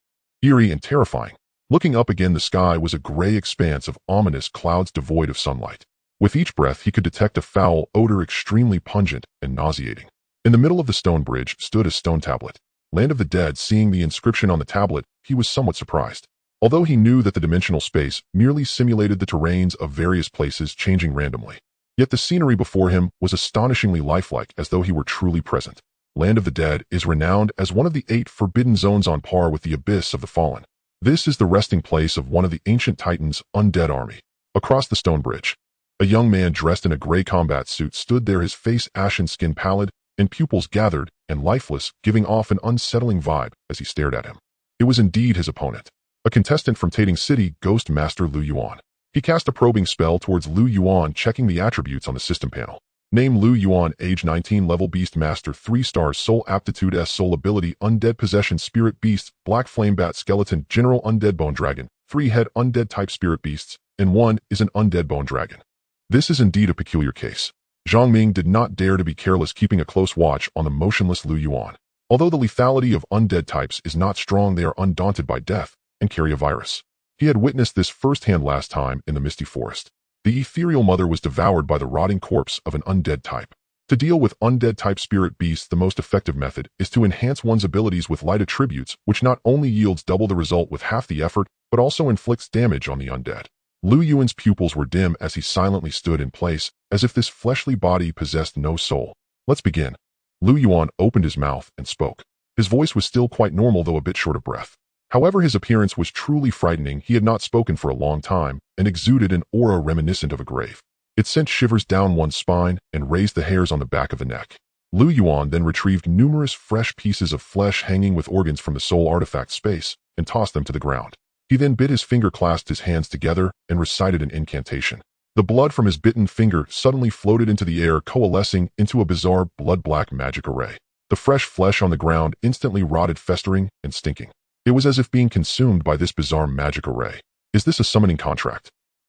Eerie and terrifying. Looking up again, the sky was a gray expanse of ominous clouds devoid of sunlight. With each breath, he could detect a foul odor extremely pungent and nauseating. In the middle of the stone bridge stood a stone tablet. Land of the Dead. Seeing the inscription on the tablet, he was somewhat surprised. Although he knew that the dimensional space merely simulated the terrains of various places changing randomly. Yet the scenery before him was astonishingly lifelike, as though he were truly present. Land of the Dead is renowned as one of the 8 forbidden zones on par with the Abyss of the Fallen. This is the resting place of one of the ancient Titans' undead army. Across the stone bridge, a young man dressed in a gray combat suit stood there, his face ashen, skin pallid, and pupils gathered and lifeless, giving off an unsettling vibe as he stared at him. It was indeed his opponent, a contestant from Tating City, Ghost Master Lu Yuan. He cast a probing spell towards Lu Yuan, checking the attributes on the system panel. Name: Lu Yuan, age 19, level Beast Master, 3 stars, soul aptitude S, soul ability undead possession, spirit beasts, black flame bat, skeleton, general undead bone dragon, 3 head undead type spirit beasts, and 1 is an undead bone dragon. This is indeed a peculiar case. Zhang Ming did not dare to be careless, keeping a close watch on the motionless Lu Yuan. Although the lethality of undead types is not strong, they are undaunted by death and carry a virus. He had witnessed this firsthand last time in the Misty Forest. The ethereal mother was devoured by the rotting corpse of an undead type. To deal with undead type spirit beasts, the most effective method is to enhance one's abilities with light attributes, which not only yields double the result with half the effort, but also inflicts damage on the undead. Lu Yuan's pupils were dim as he silently stood in place, as if this fleshly body possessed no soul. Let's begin. Lu Yuan opened his mouth and spoke. His voice was still quite normal, though a bit short of breath. However, his appearance was truly frightening. He had not spoken for a long time and exuded an aura reminiscent of a grave. It sent shivers down one's spine and raised the hairs on the back of the neck. Lu Yuan then retrieved numerous fresh pieces of flesh hanging with organs from the soul artifact space and tossed them to the ground. He then bit his finger, clasped his hands together, and recited an incantation. The blood from his bitten finger suddenly floated into the air, coalescing into a bizarre blood-black magic array. The fresh flesh on the ground instantly rotted, festering and stinking. It was as if being consumed by this bizarre magic array. Is this a summoning contract?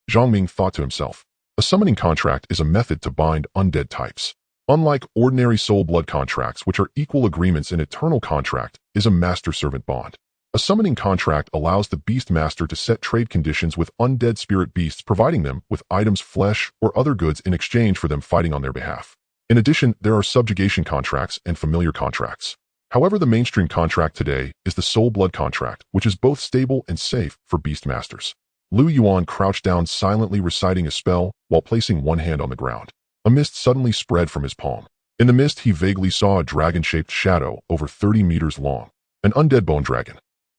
Zhang Ming thought to himself. A summoning contract is a method to bind undead types. Unlike ordinary soul blood contracts, which are equal agreements, an eternal contract is a master-servant bond. A summoning contract allows the Beast Master to set trade conditions with undead spirit beasts, providing them with items, flesh, or other goods in exchange for them fighting on their behalf. In addition, there are subjugation contracts and familiar contracts. However, the mainstream contract today is the soul blood contract, which is both stable and safe for Beast Masters. Lu Yuan crouched down, silently reciting a spell while placing one hand on the ground. A mist suddenly spread from his palm. In the mist, he vaguely saw a dragon-shaped shadow over 30 meters long, an undead bone dragon.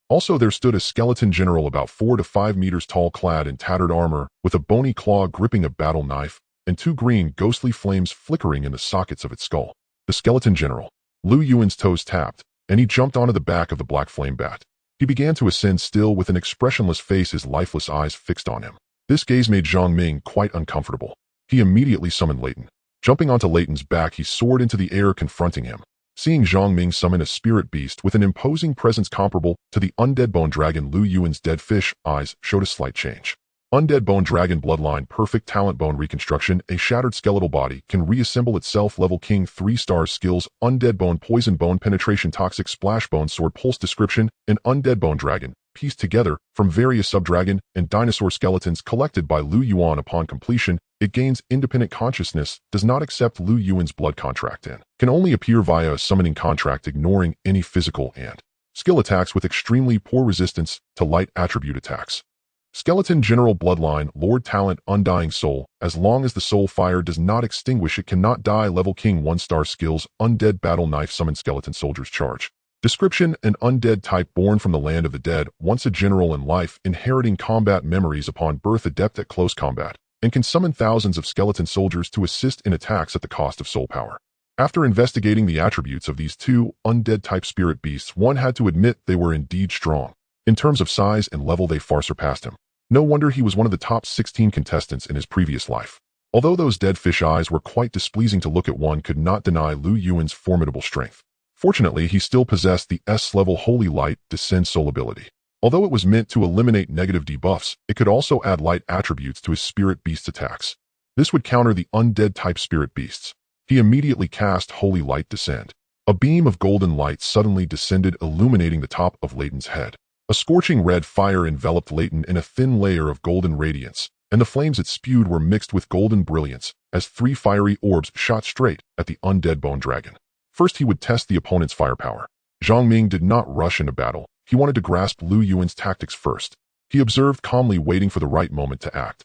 Also, there stood a skeleton general about 4 to 5 meters tall, clad in tattered armor, with a bony claw gripping a battle knife, and 2 green, ghostly flames flickering in the sockets of its skull. The skeleton general. Lu Yuan's toes tapped, and he jumped onto the back of the black flame bat. He began to ascend, still with an expressionless face, his lifeless eyes fixed on him. This gaze made Zhang Ming quite uncomfortable. He immediately summoned Leighton. Jumping onto Leighton's back, he soared into the air, confronting him. Seeing Zhang Ming summon a spirit beast with an imposing presence comparable to the undead bone dragon, Lu Yuan's dead fish eyes showed a slight change. Undead Bone Dragon Bloodline Perfect Talent Bone Reconstruction. A shattered skeletal body can reassemble itself. Level King 3 stars. Skills: Undead Bone Poison Bone Penetration Toxic Splash Bone Sword Pulse. Description: an undead bone dragon, pieced together from various sub-dragon and dinosaur skeletons collected by Lu Yuan. Upon completion, it gains independent consciousness, does not accept Lu Yuan's blood contract, and can only appear via a summoning contract, ignoring any physical and skill attacks with extremely poor resistance to light attribute attacks. Skeleton General Bloodline Lord Talent Undying Soul. As long as the soul fire does not extinguish, it cannot die. Level King 1 star. Skills: Undead Battle Knife. Summon skeleton soldiers. Charge. Description: an undead type born from the land of the dead, once a general in life, inheriting combat memories upon birth, adept at close combat, and can summon thousands of skeleton soldiers to assist in attacks at the cost of soul power. After investigating the attributes of these two undead type spirit beasts, one had to admit they were indeed strong. In terms of size and level, they far surpassed him. No wonder he was one of the top 16 contestants in his previous life. Although those dead fish eyes were quite displeasing to look at, one could not deny Lu Yuan's formidable strength. Fortunately, he still possessed the S-level Holy Light Descend Soul ability. Although it was meant to eliminate negative debuffs, it could also add light attributes to his spirit beast attacks. This would counter the undead type spirit beasts. He immediately cast Holy Light Descend. A beam of golden light suddenly descended, illuminating the top of Leighton's head. A scorching red fire enveloped Leighton in a thin layer of golden radiance, and the flames it spewed were mixed with golden brilliance as 3 fiery orbs shot straight at the undead bone dragon. First, he would test the opponent's firepower. Zhang Ming did not rush into battle. He wanted to grasp Lu Yuan's tactics first. He observed calmly, waiting for the right moment to act.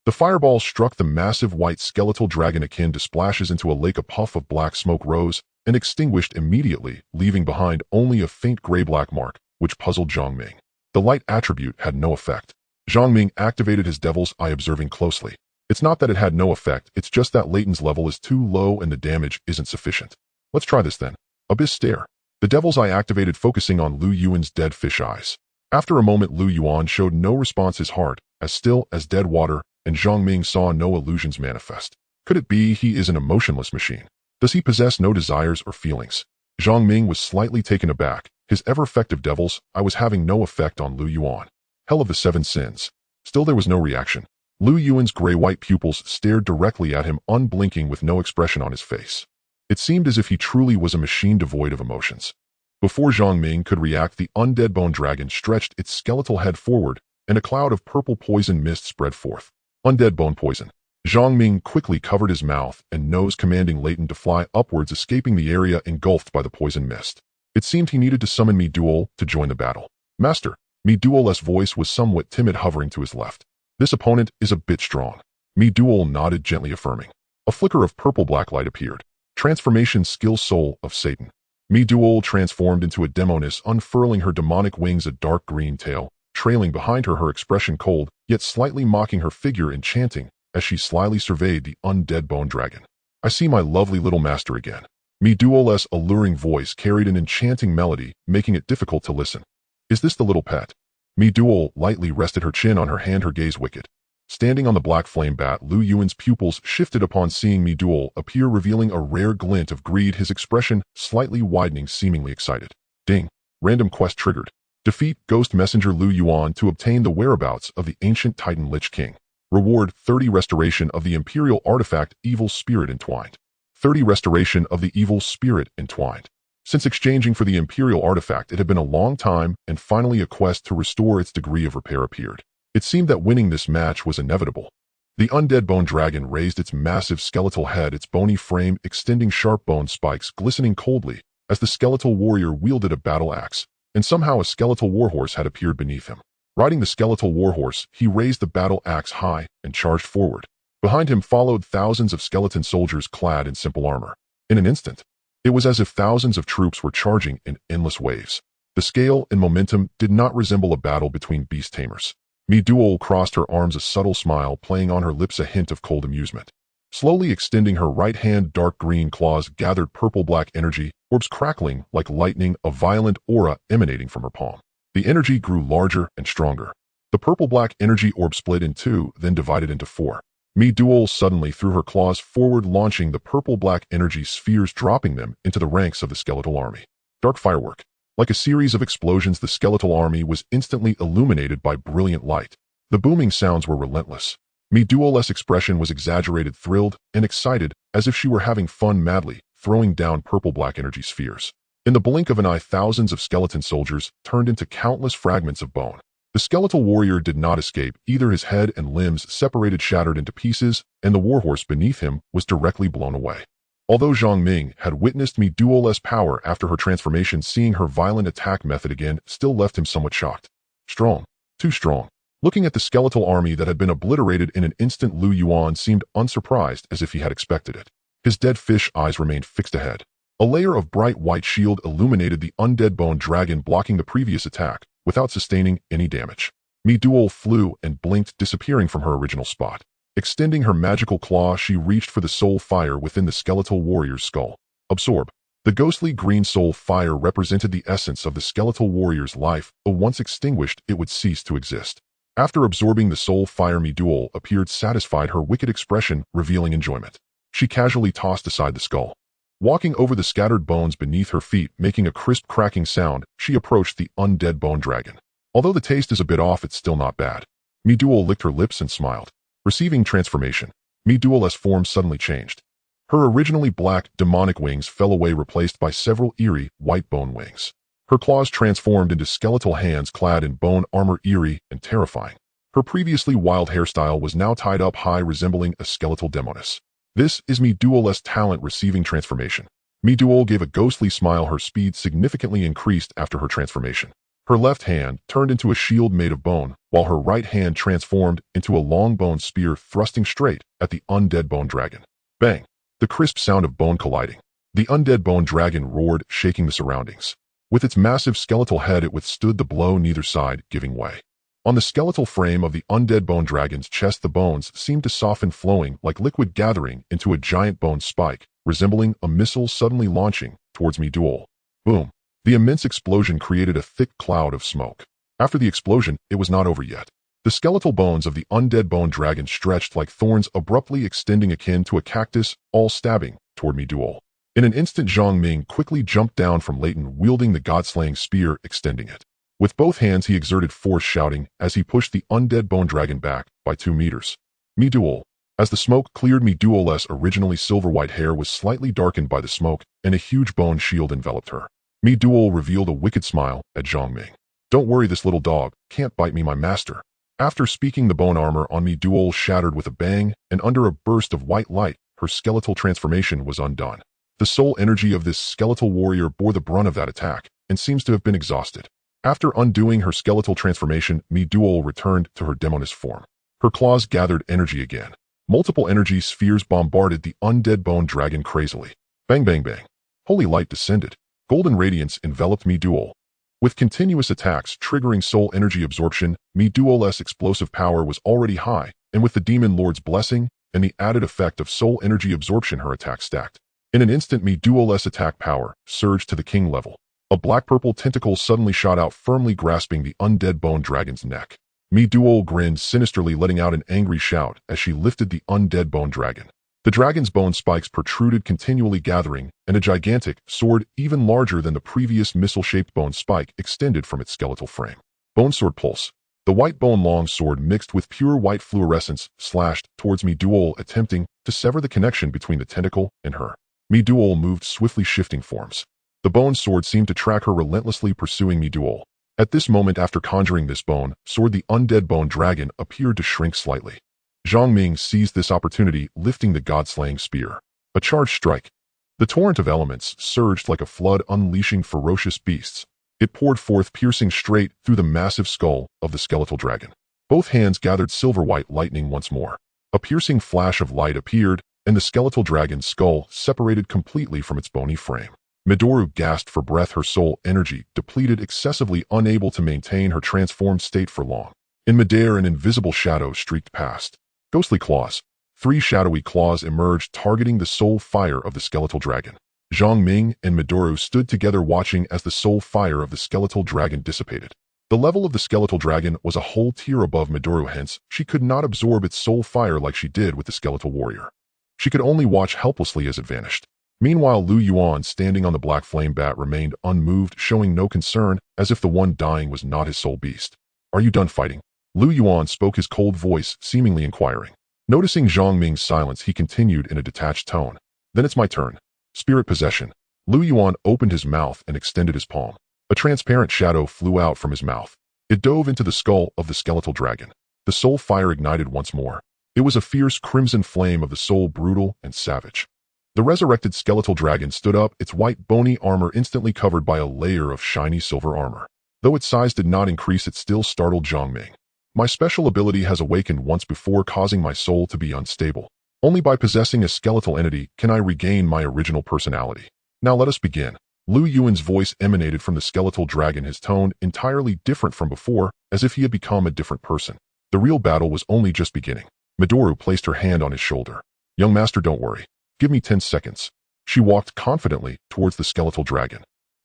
The fireball struck the massive white skeletal dragon akin to splashes into a lake. A puff of black smoke rose and extinguished immediately, leaving behind only a faint gray-black mark, which puzzled Zhang Ming. The light attribute had no effect. Zhang Ming activated his devil's eye, observing closely. It's not that it had no effect, it's just that Leighton's level is too low and the damage isn't sufficient. Let's try this then. Abyss Stare. The devil's eye activated, focusing on Lu Yuan's dead fish eyes. After a moment, Lu Yuan showed no response, his heart as still as dead water, and Zhang Ming saw no illusions manifest. Could it be he is an emotionless machine? Does he possess no desires or feelings? Zhang Ming was slightly taken aback. His ever-effective devil's eye was having no effect on Lu Yuan. Hell of the 7 sins. Still, there was no reaction. Lu Yuan's gray-white pupils stared directly at him, unblinking, with no expression on his face. It seemed as if he truly was a machine devoid of emotions. Before Zhang Ming could react, the undead bone dragon stretched its skeletal head forward, and a cloud of purple poison mist spread forth. Undead bone poison. Zhang Ming quickly covered his mouth and nose, commanding Leighton to fly upwards, escaping the area engulfed by the poison mist. It seemed he needed to summon Mi Duol to join the battle. Master. Mi Duol's voice was somewhat timid, hovering to his left. This opponent is a bit strong. Mi Duol nodded, gently affirming. A flicker of purple-black light appeared. Transformation skill: Soul of Satan. Mi Duol transformed into a demoness, unfurling her demonic wings, a dark green tail trailing behind her, her expression cold, yet slightly mocking her figure, and chanting as she slyly surveyed the undead bone dragon. I see my lovely little master again. Mi Duol's alluring voice carried an enchanting melody, making it difficult to listen. Is this the little pet? Mi Duol lightly rested her chin on her hand, her gaze wicked. Standing on the black flame bat, Lu Yuan's pupils shifted upon seeing Mi Duol appear, revealing a rare glint of greed, his expression slightly widening, seemingly excited. Ding. Random quest triggered. Defeat Ghost Messenger Lu Yuan to obtain the whereabouts of the ancient Titan Lich King. Reward: 30 restoration of the Imperial Artifact Evil Spirit Entwined. 30 restoration of the Evil Spirit Entwined. Since exchanging for the Imperial Artifact, it had been a long time, and finally a quest to restore its degree of repair appeared. It seemed that winning this match was inevitable. The undead bone dragon raised its massive skeletal head, its bony frame extending sharp bone spikes, glistening coldly as the skeletal warrior wielded a battle axe, and somehow a skeletal warhorse had appeared beneath him. Riding the skeletal warhorse, he raised the battle axe high and charged forward. Behind him followed thousands of skeleton soldiers clad in simple armor. In an instant, it was as if thousands of troops were charging in endless waves. The scale and momentum did not resemble a battle between beast tamers. Mi Duol crossed her arms, a subtle smile playing on her lips, a hint of cold amusement. Slowly extending her right hand, dark green claws gathered purple-black energy, orbs crackling like lightning, a violent aura emanating from her palm. The energy grew larger and stronger. The purple-black energy orb split in two, then divided into 4. Mi Duol suddenly threw her claws forward, launching the purple-black energy spheres, dropping them into the ranks of the skeletal army. Dark firework. Like a series of explosions, the skeletal army was instantly illuminated by brilliant light. The booming sounds were relentless. Mi Duol's expression was exaggerated, thrilled, and excited, as if she were having fun madly, throwing down purple-black energy spheres. In the blink of an eye, thousands of skeleton soldiers turned into countless fragments of bone. The skeletal warrior did not escape. Either his head and limbs separated, shattered into pieces, and the warhorse beneath him was directly blown away. Although Zhang Ming had witnessed Mi Duol's power after her transformation, seeing her violent attack method again still left him somewhat shocked. Strong. Too strong. Looking at the skeletal army that had been obliterated in an instant, Lu Yuan seemed unsurprised, as if he had expected it. His dead fish eyes remained fixed ahead. A layer of bright white shield illuminated the undead bone dragon, blocking the previous attack, without sustaining any damage. Mi Duol flew and blinked, disappearing from her original spot. Extending her magical claw, she reached for the soul fire within the skeletal warrior's skull. Absorb. The ghostly green soul fire represented the essence of the skeletal warrior's life, but once extinguished, it would cease to exist. After absorbing the soul fire, Mi Duol appeared satisfied, her wicked expression revealing enjoyment. She casually tossed aside the skull. Walking over the scattered bones beneath her feet, making a crisp cracking sound, she approached the undead bone dragon. Although the taste is a bit off, it's still not bad. Mi Duol licked her lips and smiled. Receiving transformation, Mi Duol's form suddenly changed. Her originally black, demonic wings fell away, replaced by several eerie, white bone wings. Her claws transformed into skeletal hands clad in bone armor, eerie and terrifying. Her previously wild hairstyle was now tied up high, resembling a skeletal demoness. This is Mi Duol's talent. Receiving transformation, Mi Duol gave a ghostly smile. Her speed significantly increased after her transformation. Her left hand turned into a shield made of bone, while her right hand transformed into a long bone spear, thrusting straight at the undead bone dragon. Bang! The crisp sound of bone colliding. The undead bone dragon roared, shaking the surroundings. With its massive skeletal head, it withstood the blow, neither side giving way. On the skeletal frame of the undead bone dragon's chest, the bones seemed to soften, flowing like liquid, gathering into a giant bone spike, resembling a missile suddenly launching towards Mi Duol. Boom! The immense explosion created a thick cloud of smoke. After the explosion, it was not over yet. The skeletal bones of the undead bone dragon stretched like thorns, abruptly extending akin to a cactus, all stabbing toward Mi Duol. In an instant, Zhang Ming quickly jumped down from Leighton, wielding the god-slaying spear, extending it. With both hands, he exerted force, shouting as he pushed the undead bone dragon back by 2 meters. Mi Duol. As the smoke cleared, Mi Duol's originally silver-white hair was slightly darkened by the smoke, and a huge bone shield enveloped her. Mi Duol revealed a wicked smile at Zhang Ming. Don't worry, this little dog can't bite me, my master. After speaking, the bone armor on Mi Duol shattered with a bang, and under a burst of white light, her skeletal transformation was undone. The soul energy of this skeletal warrior bore the brunt of that attack, and seems to have been exhausted. After undoing her skeletal transformation, Mi Duol returned to her demoness form. Her claws gathered energy again. Multiple energy spheres bombarded the undead bone dragon crazily. Bang, bang, bang. Holy light descended. Golden radiance enveloped Mi Duol. With continuous attacks triggering soul energy absorption, Mi Duol's explosive power was already high, and with the Demon Lord's blessing and the added effect of soul energy absorption, her attack stacked. In an instant, Mi Duol's attack power surged to the king level. A black-purple tentacle suddenly shot out, firmly grasping the undead bone dragon's neck. Mi Duol grinned sinisterly, letting out an angry shout as she lifted the undead bone dragon. The dragon's bone spikes protruded, continually gathering, and a gigantic sword, even larger than the previous missile-shaped bone spike, extended from its skeletal frame. Bone sword pulse. The white bone long sword, mixed with pure white fluorescence, slashed towards Mi Duol, attempting to sever the connection between the tentacle and her. Mi Duol moved swiftly, shifting forms. The bone sword seemed to track her, relentlessly pursuing Mi Duol. At this moment, after conjuring this bone sword, the undead bone dragon appeared to shrink slightly. Zhang Ming seized this opportunity, lifting the god-slaying spear. A charged strike. The torrent of elements surged like a flood, unleashing ferocious beasts. It poured forth, piercing straight through the massive skull of the skeletal dragon. Both hands gathered silver-white lightning once more. A piercing flash of light appeared, and the skeletal dragon's skull separated completely from its bony frame. Midori gasped for breath, her soul energy depleted, excessively unable to maintain her transformed state for long. In midair, an invisible shadow streaked past. Ghostly claws. 3 shadowy claws emerged, targeting the soul fire of the skeletal dragon. Zhang Ming and Midori stood together, watching as the soul fire of the skeletal dragon dissipated. The level of the skeletal dragon was a whole tier above Midori, hence she could not absorb its soul fire like she did with the skeletal warrior. She could only watch helplessly as it vanished. Meanwhile, Lu Yuan, standing on the black flame bat, remained unmoved, showing no concern, as if the one dying was not his soul beast. Are you done fighting? Lu Yuan spoke, his cold voice seemingly inquiring. Noticing Zhang Ming's silence, he continued in a detached tone. Then it's my turn. Spirit possession. Lu Yuan opened his mouth and extended his palm. A transparent shadow flew out from his mouth. It dove into the skull of the skeletal dragon. The soul fire ignited once more. It was a fierce crimson flame of the soul, brutal and savage. The resurrected skeletal dragon stood up, its white bony armor instantly covered by a layer of shiny silver armor. Though its size did not increase, it still startled Zhang Ming. My special ability has awakened once before, causing my soul to be unstable. Only by possessing a skeletal entity can I regain my original personality. Now let us begin. Lu Yuan's voice emanated from the skeletal dragon, his tone entirely different from before, as if he had become a different person. The real battle was only just beginning. Midori placed her hand on his shoulder. Young master, don't worry. Give me 10 seconds. She walked confidently towards the skeletal dragon.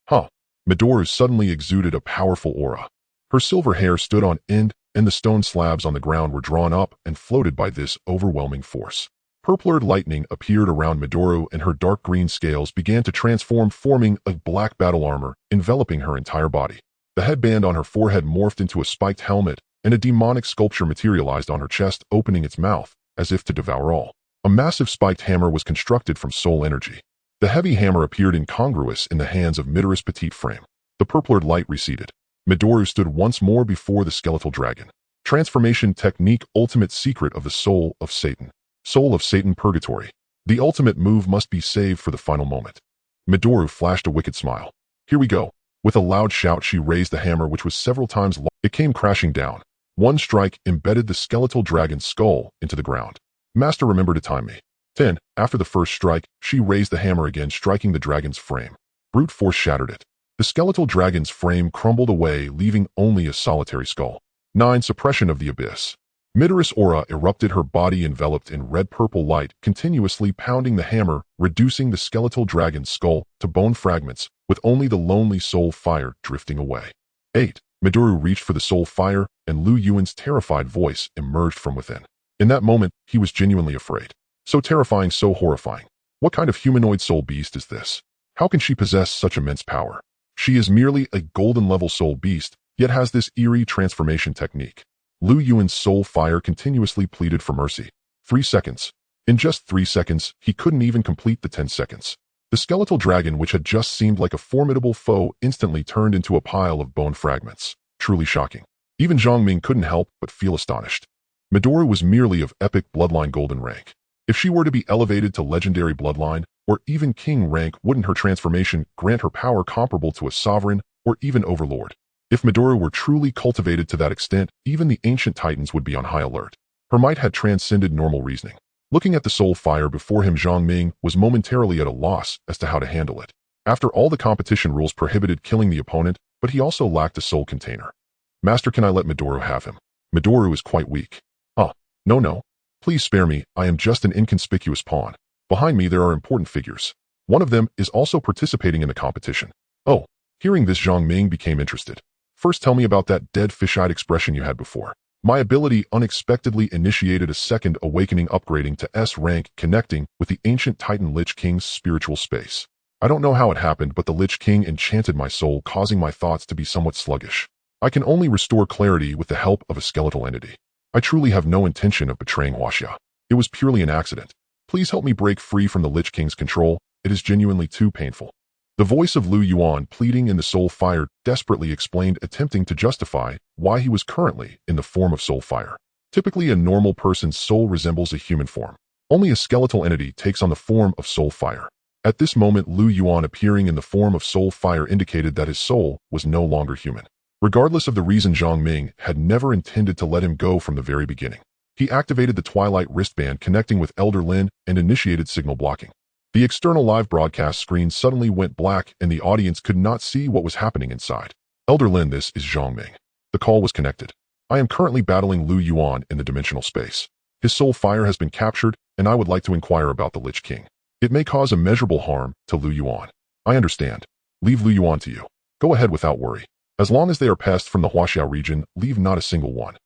Huh. Midori suddenly exuded a powerful aura. Her silver hair stood on end, and the stone slabs on the ground were drawn up and floated by this overwhelming force. Purplured lightning appeared around Midori, and her dark green scales began to transform, forming a black battle armor, enveloping her entire body. The headband on her forehead morphed into a spiked helmet, and a demonic sculpture materialized on her chest, opening its mouth, as if to devour all. A massive spiked hammer was constructed from soul energy. The heavy hammer appeared incongruous in the hands of Midori's petite frame. The purplured light receded. Midori stood once more before the skeletal dragon. Transformation technique, ultimate secret of the soul of Satan. Soul of Satan, purgatory. The ultimate move must be saved for the final moment. Midori flashed a wicked smile. Here we go. With a loud shout, she raised the hammer, which was several times long. It came crashing down. One strike embedded the skeletal dragon's skull into the ground. Master, remember to time me. 10. After the first strike, she raised the hammer again, striking the dragon's frame. Brute force shattered it. The skeletal dragon's frame crumbled away, leaving only a solitary skull. 9. Suppression of the abyss. Midori's aura erupted, her body enveloped in red-purple light, continuously pounding the hammer, reducing the skeletal dragon's skull to bone fragments, with only the lonely soul fire drifting away. 8. Midori reached for the soul fire, and Lu Yuan's terrified voice emerged from within. In that moment, he was genuinely afraid. So terrifying, so horrifying. What kind of humanoid soul beast is this? How can she possess such immense power? She is merely a golden-level soul beast, yet has this eerie transformation technique. Lu Yuan's soul fire continuously pleaded for mercy. 3 seconds. In just 3 seconds, he couldn't even complete the 10 seconds. The skeletal dragon, which had just seemed like a formidable foe, instantly turned into a pile of bone fragments. Truly shocking. Even Zhang Ming couldn't help but feel astonished. Midori was merely of epic bloodline golden rank. If she were to be elevated to legendary bloodline, or even king rank, wouldn't her transformation grant her power comparable to a sovereign or even overlord? If Midori were truly cultivated to that extent, even the ancient titans would be on high alert. Her might had transcended normal reasoning. Looking at the soul fire before him, Zhang Ming was momentarily at a loss as to how to handle it. After all, the competition rules prohibited killing the opponent, but he also lacked a soul container. Master, can I let Midori have him? Midori is quite weak. No. Please spare me, I am just an inconspicuous pawn. Behind me there are important figures. One of them is also participating in the competition. Oh, hearing this, Zhang Ming became interested. First, tell me about that dead fish-eyed expression you had before. My ability unexpectedly initiated a second awakening, upgrading to S rank, connecting with the ancient Titan Lich King's spiritual space. I don't know how it happened, but the Lich King enchanted my soul, causing my thoughts to be somewhat sluggish. I can only restore clarity with the help of a skeletal entity. I truly have no intention of betraying Huaxia. It was purely an accident. Please help me break free from the Lich King's control. It is genuinely too painful. The voice of Lu Yuan, pleading in the soul fire, desperately explained, attempting to justify why he was currently in the form of soul fire. Typically, a normal person's soul resembles a human form. Only a skeletal entity takes on the form of soul fire. At this moment, Lu Yuan appearing in the form of soul fire indicated that his soul was no longer human. Regardless of the reason, Zhang Ming had never intended to let him go from the very beginning. He activated the Twilight wristband, connecting with Elder Lin, and initiated signal blocking. The external live broadcast screen suddenly went black, and the audience could not see what was happening inside. Elder Lin, this is Zhang Ming. The call was connected. I am currently battling Lu Yuan in the dimensional space. His soul fire has been captured, and I would like to inquire about the Lich King. It may cause immeasurable harm to Lu Yuan. I understand. Leave Lu Yuan to you. Go ahead without worry. As long as they are pests from the Huaxia region, leave not a single one.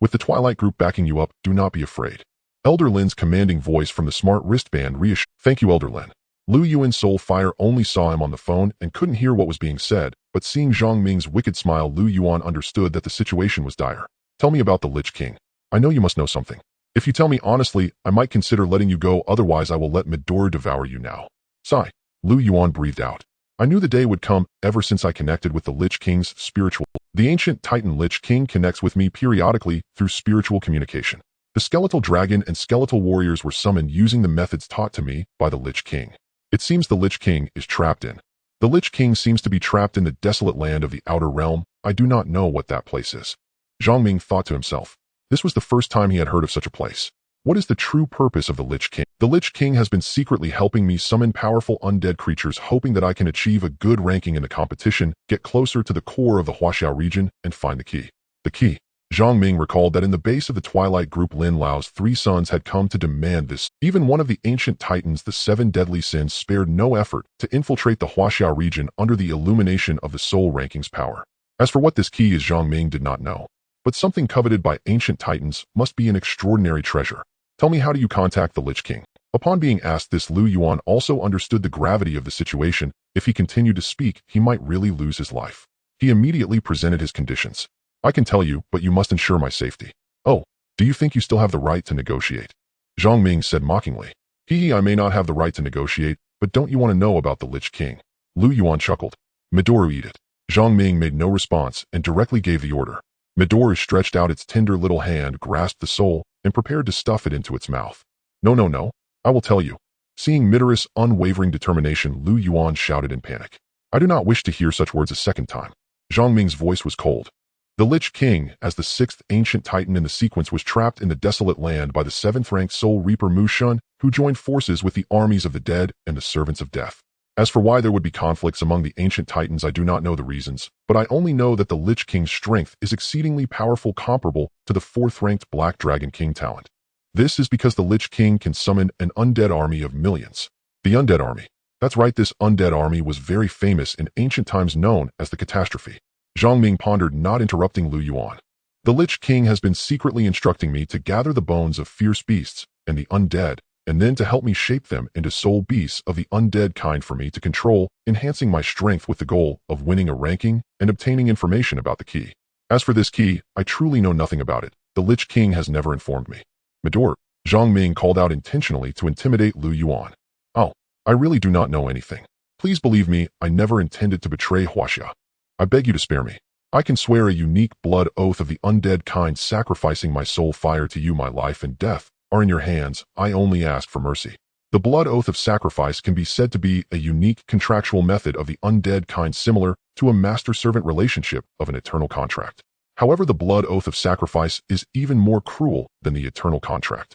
With the Twilight group backing you up, do not be afraid. Elder Lin's commanding voice from the smart wristband reassured. Thank you, Elder Lin. Lu Yuan's soul fire only saw him on the phone and couldn't hear what was being said, but seeing Zhang Ming's wicked smile, Lu Yuan understood that the situation was dire. Tell me about the Lich King. I know you must know something. If you tell me honestly, I might consider letting you go, otherwise I will let Midori devour you now. Sigh. Lu Yuan breathed out. I knew the day would come ever since I connected with the Lich King's spiritual. The ancient Titan Lich King connects with me periodically through spiritual communication. The skeletal dragon and skeletal warriors were summoned using the methods taught to me by the Lich King. It seems the Lich King is trapped in. The Lich King seems to be trapped in the desolate land of the Outer Realm. I do not know what that place is. Zhang Ming thought to himself. This was the first time he had heard of such a place. What is the true purpose of the Lich King? The Lich King has been secretly helping me summon powerful undead creatures, hoping that I can achieve a good ranking in the competition, get closer to the core of the Huaxiao region, and find the key. The key. Zhang Ming recalled that in the base of the Twilight Group, Lin Lao's 3 sons had come to demand this. Even one of the ancient titans, the 7 deadly sins, spared no effort to infiltrate the Huaxiao region under the illumination of the Soul Ranking's power. As for what this key is, Zhang Ming did not know. But something coveted by ancient titans must be an extraordinary treasure. Tell me, how do you contact the Lich King? Upon being asked this, Lu Yuan also understood the gravity of the situation. If he continued to speak, he might really lose his life. He immediately presented his conditions. I can tell you, but you must ensure my safety. Oh, do you think you still have the right to negotiate? Zhang Ming said mockingly. I may not have the right to negotiate, but don't you want to know about the Lich King? Lu Yuan chuckled. Midori, eat it. Zhang Ming made no response and directly gave the order. Midori stretched out its tender little hand, grasped the soul, and prepared to stuff it into its mouth. No, I will tell you. Seeing Midori's unwavering determination, Lu Yuan shouted in panic. I do not wish to hear such words a second time. Zhang Ming's voice was cold. The Lich King, as the 6th ancient titan in the sequence, was trapped in the desolate land by the 7th-ranked Soul Reaper Mu Shun, who joined forces with the armies of the dead and the servants of death. As for why there would be conflicts among the ancient titans, I do not know the reasons, but I only know that the Lich King's strength is exceedingly powerful, comparable to the 4th-ranked Black Dragon King talent. This is because the Lich King can summon an undead army of millions. The undead army. That's right, this undead army was very famous in ancient times, known as the catastrophe. Zhang Ming pondered, not interrupting Lu Yuan. The Lich King has been secretly instructing me to gather the bones of fierce beasts and the undead, and then to help me shape them into soul beasts of the undead kind for me to control, enhancing my strength with the goal of winning a ranking and obtaining information about the key. As for this key, I truly know nothing about it. The Lich King has never informed me. Midori, Zhang Ming called out intentionally to intimidate Lu Yuan. Oh, I really do not know anything. Please believe me, I never intended to betray Huaxia. I beg you to spare me. I can swear a unique blood oath of the undead kind, sacrificing my soul fire to you. My life and death are in your hands. I only ask for mercy. The blood oath of sacrifice can be said to be a unique contractual method of the undead kind, similar to a master-servant relationship of an eternal contract. However, the blood oath of sacrifice is even more cruel than the eternal contract.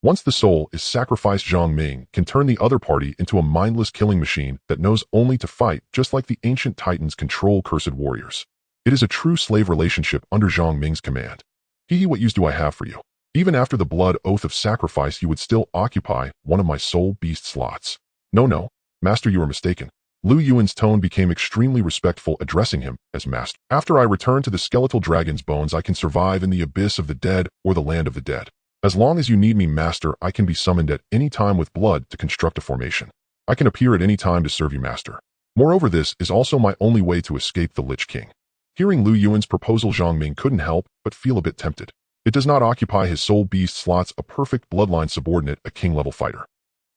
Once the soul is sacrificed, Zhang Ming can turn the other party into a mindless killing machine that knows only to fight, just like the ancient titans control cursed warriors. It is a true slave relationship under Zhang Ming's command. What use do I have for you? Even after the blood oath of sacrifice, you would still occupy one of my soul beast slots. No, master, you are mistaken. Lu Yuan's tone became extremely respectful, addressing him as master. After I return to the skeletal dragon's bones, I can survive in the abyss of the dead or the land of the dead. As long as you need me, master, I can be summoned at any time with blood to construct a formation. I can appear at any time to serve you, master. Moreover, this is also my only way to escape the Lich King. Hearing Lu Yuan's proposal, Zhang Ming couldn't help but feel a bit tempted. It does not occupy his soul beast slots, a perfect bloodline subordinate, a king-level fighter.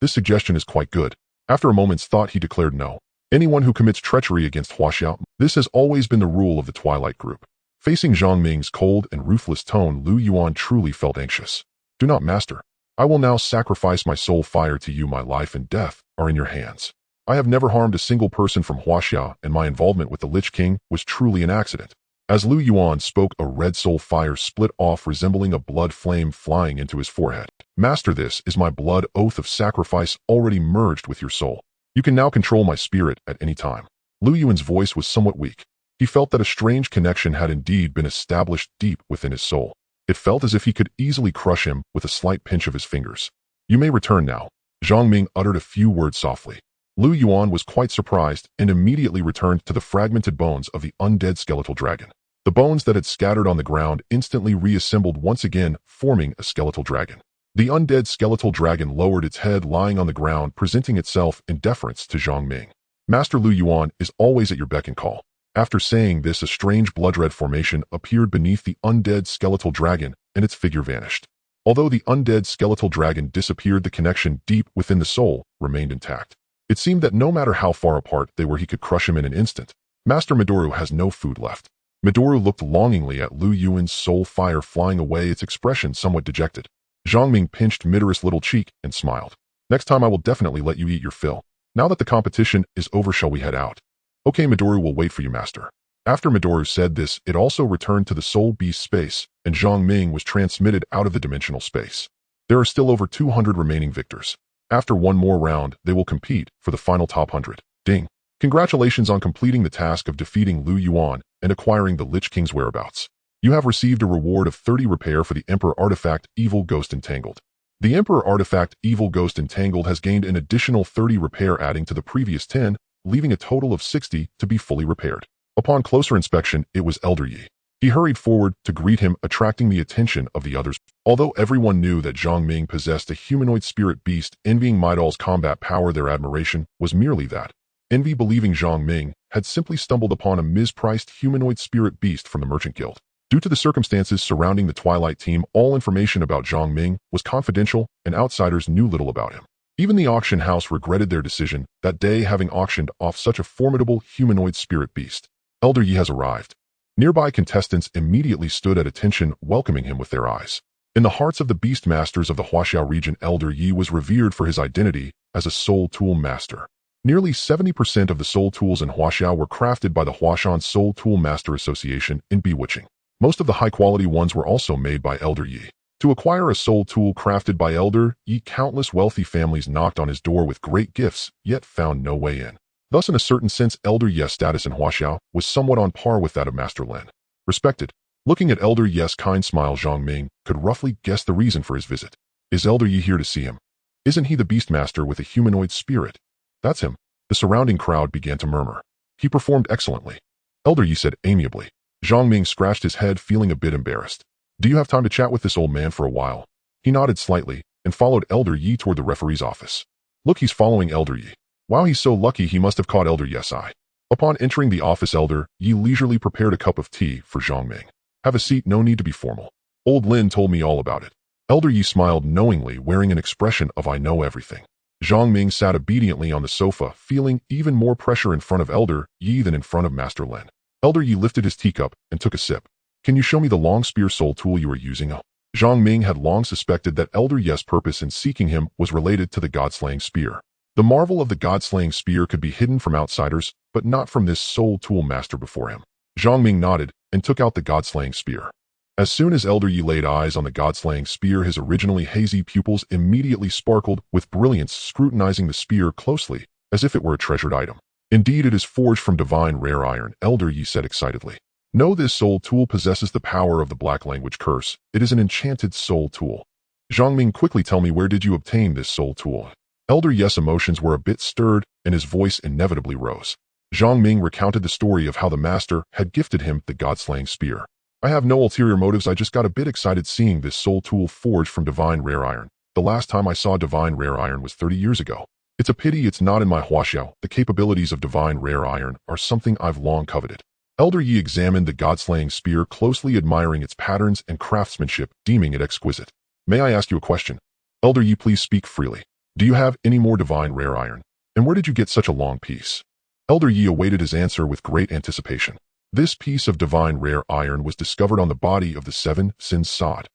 This suggestion is quite good. After a moment's thought, he declared no. Anyone who commits treachery against Huaxiao. This has always been the rule of the Twilight Group. Facing Zhang Ming's cold and ruthless tone, Lu Yuan truly felt anxious. Do not, master. I will now sacrifice my soul fire to you. My life and death are in your hands. I have never harmed a single person from Huaxia, and my involvement with the Lich King was truly an accident. As Lu Yuan spoke, a red soul fire split off, resembling a blood flame flying into his forehead. Master, this is my blood oath of sacrifice, already merged with your soul. You can now control my spirit at any time. Lu Yuan's voice was somewhat weak. He felt that a strange connection had indeed been established deep within his soul. It felt as if he could easily crush him with a slight pinch of his fingers. You may return now. Zhang Ming uttered a few words softly. Lu Yuan was quite surprised and immediately returned to the fragmented bones of the undead skeletal dragon. The bones that had scattered on the ground instantly reassembled once again, forming a skeletal dragon. The undead skeletal dragon lowered its head, lying on the ground, presenting itself in deference to Zhang Ming. Master Lu Yuan is always at your beck and call. After saying this, a strange blood-red formation appeared beneath the undead skeletal dragon, and its figure vanished. Although the undead skeletal dragon disappeared, the connection deep within the soul remained intact. It seemed that no matter how far apart they were, he could crush him in an instant. Master Midori has no food left. Midori looked longingly at Lu Yuan's soul fire flying away, its expression somewhat dejected. Zhang Ming pinched Midori's little cheek and smiled. Next time I will definitely let you eat your fill. Now that the competition is over, shall we head out? Okay, Midori will wait for you, master. After Midori said this, it also returned to the soul beast space, and Zhang Ming was transmitted out of the dimensional space. There are still over 200 remaining victors. After one more round, they will compete for the final top 100. Ding! Congratulations on completing the task of defeating Lu Yuan and acquiring the Lich King's whereabouts. You have received a reward of 30 repair for the Emperor Artifact Evil Ghost Entangled. The Emperor Artifact Evil Ghost Entangled has gained an additional 30 repair, adding to the previous 10, leaving a total of 60 to be fully repaired. Upon closer inspection, it was Elder Yi. He hurried forward to greet him, attracting the attention of the others. Although everyone knew that Zhang Ming possessed a humanoid spirit beast, envying Midal's combat power, their admiration was merely that. Envy, believing Zhang Ming had simply stumbled upon a mispriced humanoid spirit beast from the Merchant Guild. Due to the circumstances surrounding the Twilight team, all information about Zhang Ming was confidential and outsiders knew little about him. Even the auction house regretted their decision that day, having auctioned off such a formidable humanoid spirit beast. Elder Yi has arrived. Nearby contestants immediately stood at attention, welcoming him with their eyes. In the hearts of the beast masters of the Huaxiao region, Elder Yi was revered for his identity as a soul tool master. Nearly 70% of the soul tools in Huaxiao were crafted by the Huashan Soul Tool Master Association in Bewitching. Most of the high-quality ones were also made by Elder Yi. To acquire a soul tool crafted by Elder Yi, countless wealthy families knocked on his door with great gifts, yet found no way in. Thus, in a certain sense, Elder Yi's status in Huaxiao was somewhat on par with that of Master Lin. Respected. Looking at Elder Yi's kind smile, Zhang Ming could roughly guess the reason for his visit. Is Elder Yi here to see him? Isn't he the Beastmaster with a humanoid spirit? That's him. The surrounding crowd began to murmur. He performed excellently. Elder Yi said amiably. Zhang Ming scratched his head, feeling a bit embarrassed. Do you have time to chat with this old man for a while? He nodded slightly and followed Elder Yi toward the referee's office. Look, he's following Elder Yi. Wow, he's so lucky, he must have caught Elder Yi's eye. Upon entering the office, Elder Yi leisurely prepared a cup of tea for Zhang Ming. Have a seat, no need to be formal. Old Lin told me all about it. Elder Yi smiled knowingly, wearing an expression of I know everything. Zhang Ming sat obediently on the sofa, feeling even more pressure in front of Elder Yi than in front of Master Lin. Elder Yi lifted his teacup and took a sip. Can you show me the long spear soul tool you are using? Zhang Ming had long suspected that Elder Yi's purpose in seeking him was related to the god-slaying spear. The marvel of the god-slaying spear could be hidden from outsiders, but not from this soul tool master before him. Zhang Ming nodded and took out the god-slaying spear. As soon as Elder Yi laid eyes on the god-slaying spear, his originally hazy pupils immediately sparkled with brilliance, scrutinizing the spear closely, as if it were a treasured item. Indeed, it is forged from divine rare iron, Elder Yi said excitedly. No, this soul tool possesses the power of the black language curse. It is an enchanted soul tool. Zhang Ming, quickly tell me, where did you obtain this soul tool? Elder Yi's emotions were a bit stirred, and his voice inevitably rose. Zhang Ming recounted the story of how the master had gifted him the god-slaying spear. I have no ulterior motives, I just got a bit excited seeing this soul tool forged from divine rare iron. The last time I saw divine rare iron was 30 years ago. It's a pity it's not in my Huaxiao. The capabilities of divine rare iron are something I've long coveted. Elder Yi examined the god-slaying spear closely, admiring its patterns and craftsmanship, deeming it exquisite. May I ask you a question? Elder Yi, please speak freely. Do you have any more divine rare iron? And where did you get such a long piece? Elder Yi awaited his answer with great anticipation. This piece of divine rare iron was discovered on the body of the Seven Sins Sod.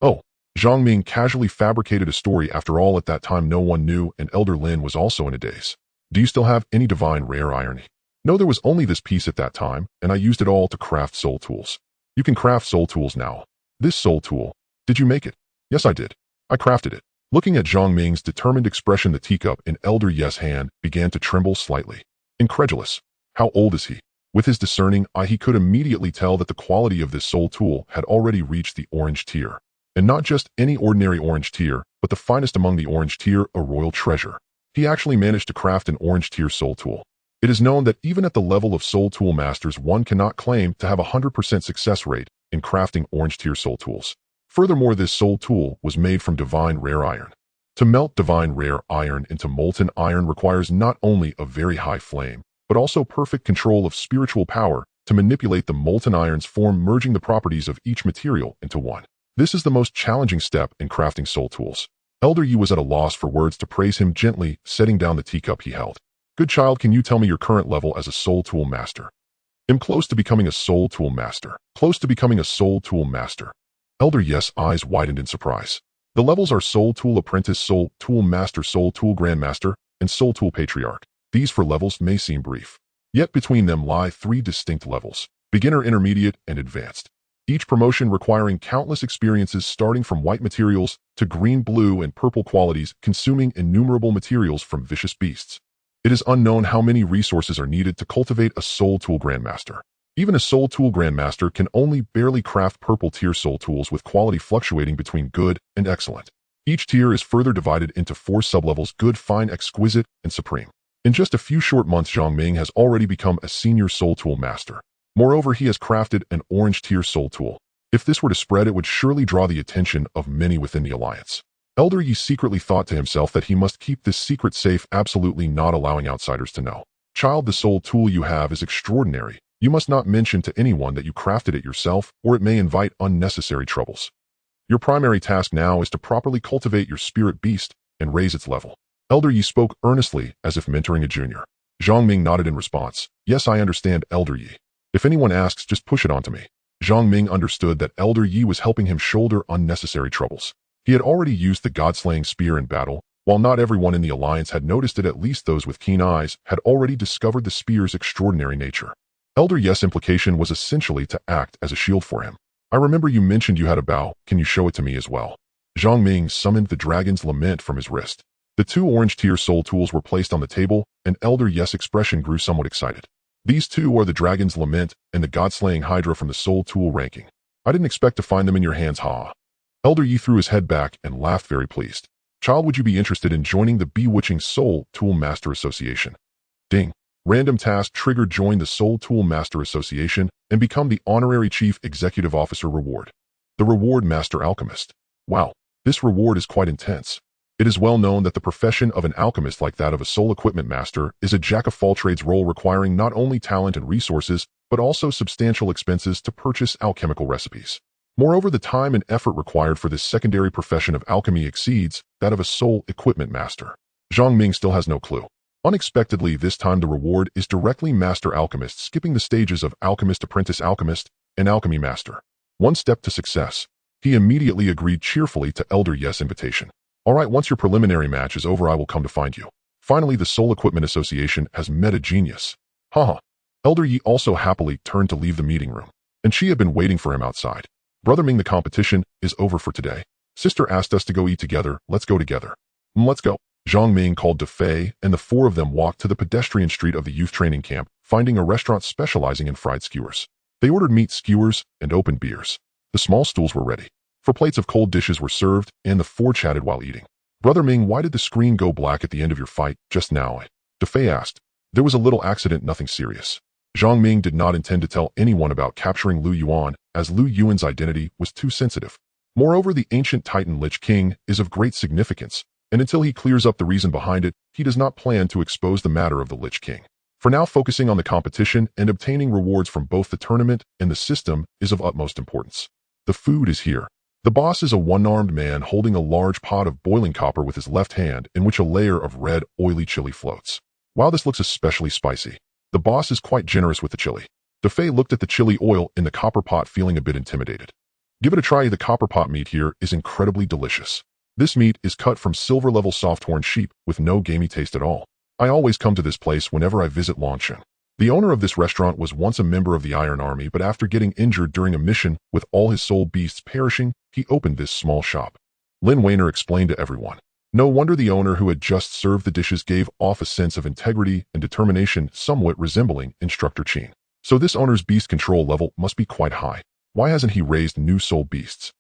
Oh, Zhang Ming casually fabricated a story. After all, at that time no one knew, and Elder Lin was also in a daze. Do you still have any divine rare iron? No, there was only this piece at that time, and I used it all to craft soul tools. You can craft soul tools now. This soul tool, did you make it? Yes, I did. I crafted it. Looking at Zhang Ming's determined expression, the teacup in Elder Yi's hand began to tremble slightly. Incredulous. How old is he? With his discerning eye, he could immediately tell that the quality of this soul tool had already reached the orange tier. And not just any ordinary orange tier, but the finest among the orange tier, a royal treasure. He actually managed to craft an orange tier soul tool. It is known that even at the level of soul tool masters, one cannot claim to have a 100% success rate in crafting orange tier soul tools. Furthermore, this soul tool was made from divine rare iron. To melt divine rare iron into molten iron requires not only a very high flame, but also perfect control of spiritual power to manipulate the molten iron's form, merging the properties of each material into one. This is the most challenging step in crafting soul tools. Elder Yi was at a loss for words to praise him, gently setting down the teacup he held. Good child, can you tell me your current level as a soul tool master? I'm close to becoming a soul tool master. Close to becoming a soul tool master. Elder Yes' eyes widened in surprise. The levels are Soul Tool Apprentice, Soul Tool Master, Soul Tool Grandmaster, and Soul Tool Patriarch. These 4 levels may seem brief. Yet between them lie 3 distinct levels: beginner, intermediate, and advanced. Each promotion requiring countless experiences starting from white materials to green, blue, and purple qualities, consuming innumerable materials from vicious beasts. It is unknown how many resources are needed to cultivate a Soul Tool Grandmaster. Even a Soul Tool Grandmaster can only barely craft purple tier soul tools with quality fluctuating between good and excellent. Each tier is further divided into 4 sublevels: good, fine, exquisite, and supreme. In just a few short months, Zhang Ming has already become a senior soul tool master. Moreover, he has crafted an orange tier soul tool. If this were to spread, it would surely draw the attention of many within the alliance. Elder Yi secretly thought to himself that he must keep this secret safe, absolutely not allowing outsiders to know. Child, the soul tool you have is extraordinary. You must not mention to anyone that you crafted it yourself, or it may invite unnecessary troubles. Your primary task now is to properly cultivate your spirit beast and raise its level. Elder Yi spoke earnestly, as if mentoring a junior. Zhang Ming nodded in response. Yes, I understand, Elder Yi. If anyone asks, just push it onto me. Zhang Ming understood that Elder Yi was helping him shoulder unnecessary troubles. He had already used the god-slaying spear in battle. While not everyone in the alliance had noticed it, at least those with keen eyes had already discovered the spear's extraordinary nature. Elder Yi's implication was essentially to act as a shield for him. I remember you mentioned you had a bow. Can you show it to me as well? Zhang Ming summoned the dragon's lament from his wrist. The 2 orange tier soul tools were placed on the table, and Elder Yi's expression grew somewhat excited. These 2 are the dragon's lament and the god-slaying hydra from the soul tool ranking. I didn't expect to find them in your hands, ha. Elder Yi threw his head back and laughed, very pleased. Child, would you be interested in joining the bewitching Soul Tool Master Association? Ding. Random task triggered. Join the Soul Tool Master Association and become the Honorary Chief Executive Officer. Reward. The reward: Master Alchemist. Wow, this reward is quite intense. It is well known that the profession of an alchemist, like that of a soul equipment master, is a jack-of-all-trades role requiring not only talent and resources, but also substantial expenses to purchase alchemical recipes. Moreover, the time and effort required for this secondary profession of alchemy exceeds that of a soul equipment master. Zhang Ming still has no clue. Unexpectedly, this time the reward is directly Master Alchemist, skipping the stages of Alchemist, Apprentice Alchemist, and Alchemy Master. 1 step to success. He immediately agreed cheerfully to Elder Yi's invitation. Alright, once your preliminary match is over, I will come to find you. Finally, the Soul Equipment Association has met a genius. Haha. Elder Yi also happily turned to leave the meeting room, and she had been waiting for him outside. Brother Ming, the competition is over for today. Sister asked us to go eat together. Let's go together. Let's go. Zhang Ming called to Fei, and the 4 of them walked to the pedestrian street of the youth training camp, finding a restaurant specializing in fried skewers. They ordered meat skewers and opened beers. The small stools were ready. 4 plates of cold dishes were served, and the 4 chatted while eating. Brother Ming, why did the screen go black at the end of your fight just now? Fei asked. There was a little accident, nothing serious. Zhang Ming did not intend to tell anyone about capturing Lu Yuan, as Lu Yuan's identity was too sensitive. Moreover, the ancient Titan Lich King is of great significance, and until he clears up the reason behind it, he does not plan to expose the matter of the Lich King. For now, focusing on the competition and obtaining rewards from both the tournament and the system is of utmost importance. The food is here. The boss is a one-armed man holding a large pot of boiling copper with his left hand, in which a layer of red, oily chili floats. Wow, this looks especially spicy. The boss is quite generous with the chili. Fei looked at the chili oil in the copper pot, feeling a bit intimidated. Give it a try. The copper pot meat here is incredibly delicious. This meat is cut from silver-level soft-horn sheep with no gamey taste at all. I always come to this place whenever I visit Longsheng. The owner of this restaurant was once a member of the Iron Army, but after getting injured during a mission with all his soul beasts perishing, he opened this small shop. Lin Weiner explained to everyone. No wonder the owner, who had just served the dishes, gave off a sense of integrity and determination somewhat resembling Instructor Qin. So this owner's beast control level must be quite high. Why hasn't he raised new soul beasts?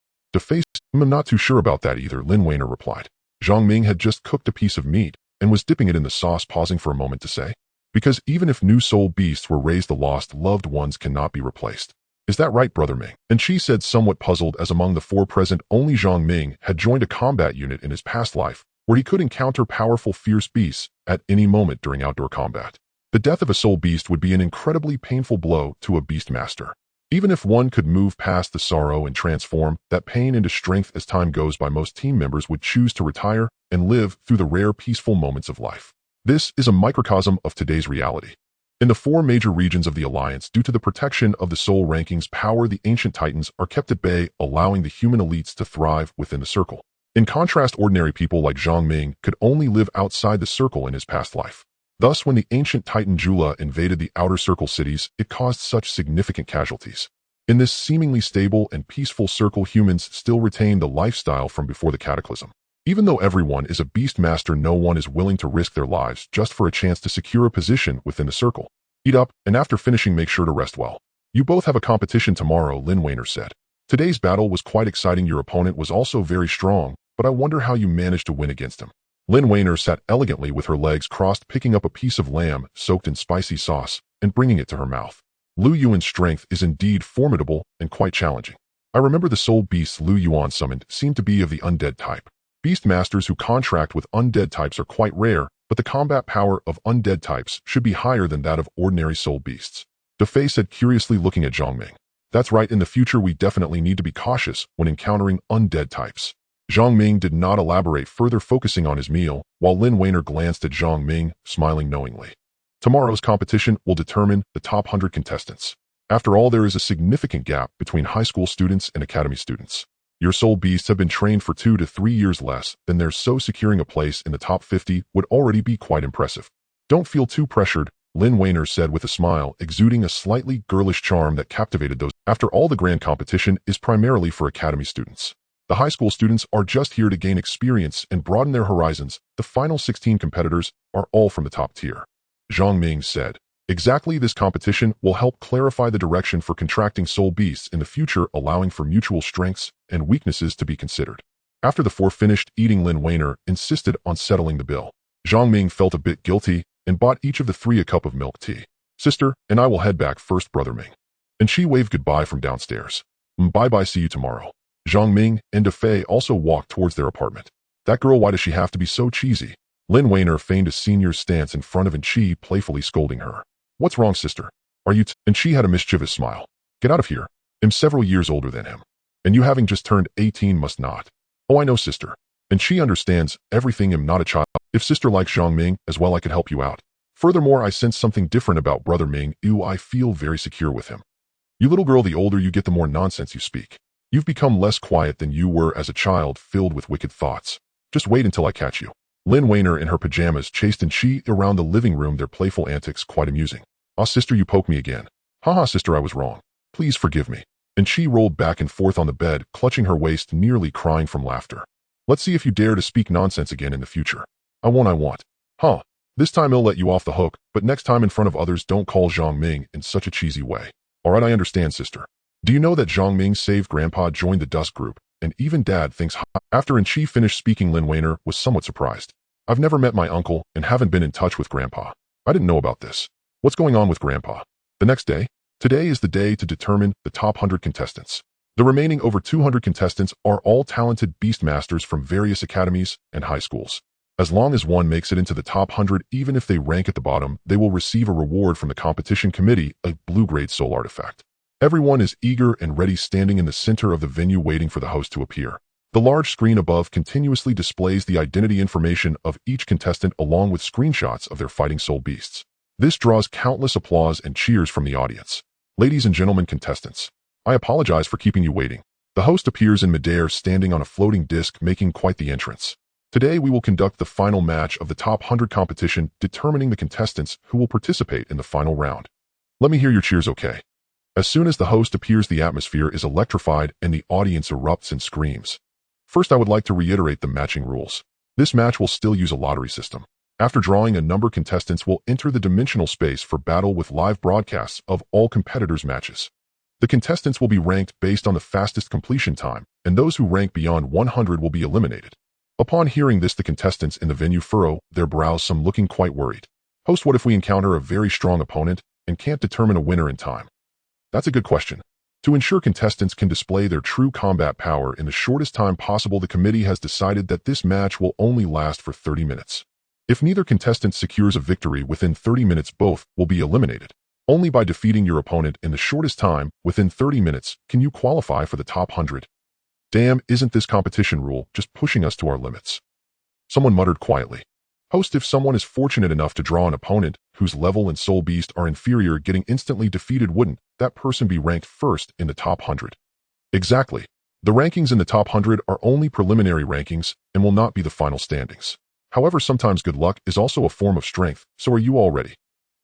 I'm not too sure about that either, Lin Weiner replied. Zhang Ming had just cooked a piece of meat and was dipping it in the sauce, pausing for a moment to say, because even if new soul beasts were raised, the lost loved ones cannot be replaced. Is that right, Brother Ming? And she said, somewhat puzzled, as among the 4 present, only Zhang Ming had joined a combat unit in his past life, where he could encounter powerful, fierce beasts at any moment during outdoor combat. The death of a soul beast would be an incredibly painful blow to a beast master. Even if one could move past the sorrow and transform that pain into strength as time goes by, most team members would choose to retire and live through the rare peaceful moments of life. This is a microcosm of today's reality. In the 4 major regions of the Alliance, due to the protection of the soul rankings power, the ancient titans are kept at bay, allowing the human elites to thrive within the circle. In contrast, ordinary people like Zhang Ming could only live outside the circle in his past life. Thus, when the ancient titan Jula invaded the outer circle cities, it caused such significant casualties. In this seemingly stable and peaceful circle, humans still retain the lifestyle from before the cataclysm. Even though everyone is a beast master, no one is willing to risk their lives just for a chance to secure a position within the circle. Eat up, and after finishing make sure to rest well. You both have a competition tomorrow, Lin Weiner said. Today's battle was quite exciting. Your opponent was also very strong, but I wonder how you managed to win against him. Lin Weiner sat elegantly with her legs crossed, picking up a piece of lamb soaked in spicy sauce and bringing it to her mouth. Lu Yuan's strength is indeed formidable and quite challenging. I remember the soul beasts Lu Yuan summoned seemed to be of the undead type. Beast masters who contract with undead types are quite rare, but the combat power of undead types should be higher than that of ordinary soul beasts. De Fei said, curiously looking at Zhang Ming. That's right, in the future we definitely need to be cautious when encountering undead types. Zhang Ming did not elaborate further, focusing on his meal, while Lin Weiner glanced at Zhang Ming, smiling knowingly. Tomorrow's competition will determine the top 100 contestants. After all, there is a significant gap between high school students and academy students. Your soul beasts have been trained for 2 to 3 years less than theirs, so securing a place in the top 50 would already be quite impressive. Don't feel too pressured, Lin Weiner said with a smile, exuding a slightly girlish charm that captivated those. After all, the grand competition is primarily for academy students. The high school students are just here to gain experience and broaden their horizons. The final 16 competitors are all from the top tier. Zhang Ming said, exactly, this competition will help clarify the direction for contracting soul beasts in the future, allowing for mutual strengths and weaknesses to be considered. After the 4 finished eating, Lin Weiner insisted on settling the bill. Zhang Ming felt a bit guilty and bought each of the 3 a cup of milk tea. Sister, and I will head back first, Brother Ming. And she waved goodbye from downstairs. Bye-bye, see you tomorrow. Zhang Ming and De Fei also walked towards their apartment. That girl, why does she have to be so cheesy? Lin Weiner feigned a senior stance in front of Enchi, playfully scolding her. What's wrong, sister? Are you And she had a mischievous smile. Get out of here. I'm several years older than him. And you having just turned 18 must not. Oh, I know, sister. And she understands everything. I'm not a child. If sister likes Zhang Ming as well, I could help you out. Furthermore, I sense something different about Brother Ming. I feel very secure with him. You little girl, the older you get, the more nonsense you speak. You've become less quiet than you were as a child, filled with wicked thoughts. Just wait until I catch you. Lin Weiner in her pajamas chased Enchi around the living room, their playful antics quite amusing. Ah, sister, you poke me again. Haha, sister, I was wrong. Please forgive me. Enchi rolled back and forth on the bed, clutching her waist, nearly crying from laughter. Let's see if you dare to speak nonsense again in the future. I won't. Huh. This time I'll let you off the hook, but next time in front of others don't call Zhang Ming in such a cheesy way. Alright, I understand, sister. Do you know that Zhang Ming saved Grandpa, joined the Dusk group, and even Dad thinks After Enchi finished speaking, Lin Weiner was somewhat surprised. I've never met my uncle and haven't been in touch with Grandpa. I didn't know about this. What's going on with Grandpa? The next day? Today is the day to determine the top 100 contestants. The remaining over 200 contestants are all talented beast masters from various academies and high schools. As long as one makes it into the top 100, even if they rank at the bottom, they will receive a reward from the competition committee, a blue-grade soul artifact. Everyone is eager and ready, standing in the center of the venue waiting for the host to appear. The large screen above continuously displays the identity information of each contestant along with screenshots of their fighting soul beasts. This draws countless applause and cheers from the audience. Ladies and gentlemen contestants, I apologize for keeping you waiting. The host appears in midair, standing on a floating disc, making quite the entrance. Today we will conduct the final match of the top 100 competition, determining the contestants who will participate in the final round. Let me hear your cheers, okay? As soon as the host appears, the atmosphere is electrified and the audience erupts in screams. First, I would like to reiterate the matching rules. This match will still use a lottery system. After drawing a number, contestants will enter the dimensional space for battle with live broadcasts of all competitors' matches. The contestants will be ranked based on the fastest completion time, and those who rank beyond 100 will be eliminated. Upon hearing this, the contestants in the venue furrow their brows, some looking quite worried. Host, what if we encounter a very strong opponent and can't determine a winner in time? That's a good question. To ensure contestants can display their true combat power in the shortest time possible, the committee has decided that this match will only last for 30 minutes. If neither contestant secures a victory within 30 minutes, both will be eliminated. Only by defeating your opponent in the shortest time, within 30 minutes, can you qualify for the top 100. Damn, isn't this competition rule just pushing us to our limits? Someone muttered quietly. Host, if someone is fortunate enough to draw an opponent whose level and soul beast are inferior, getting instantly defeated, wouldn't that person be ranked first in the top 100? Exactly. The rankings in the top 100 are only preliminary rankings and will not be the final standings. However, sometimes good luck is also a form of strength, so are you all ready?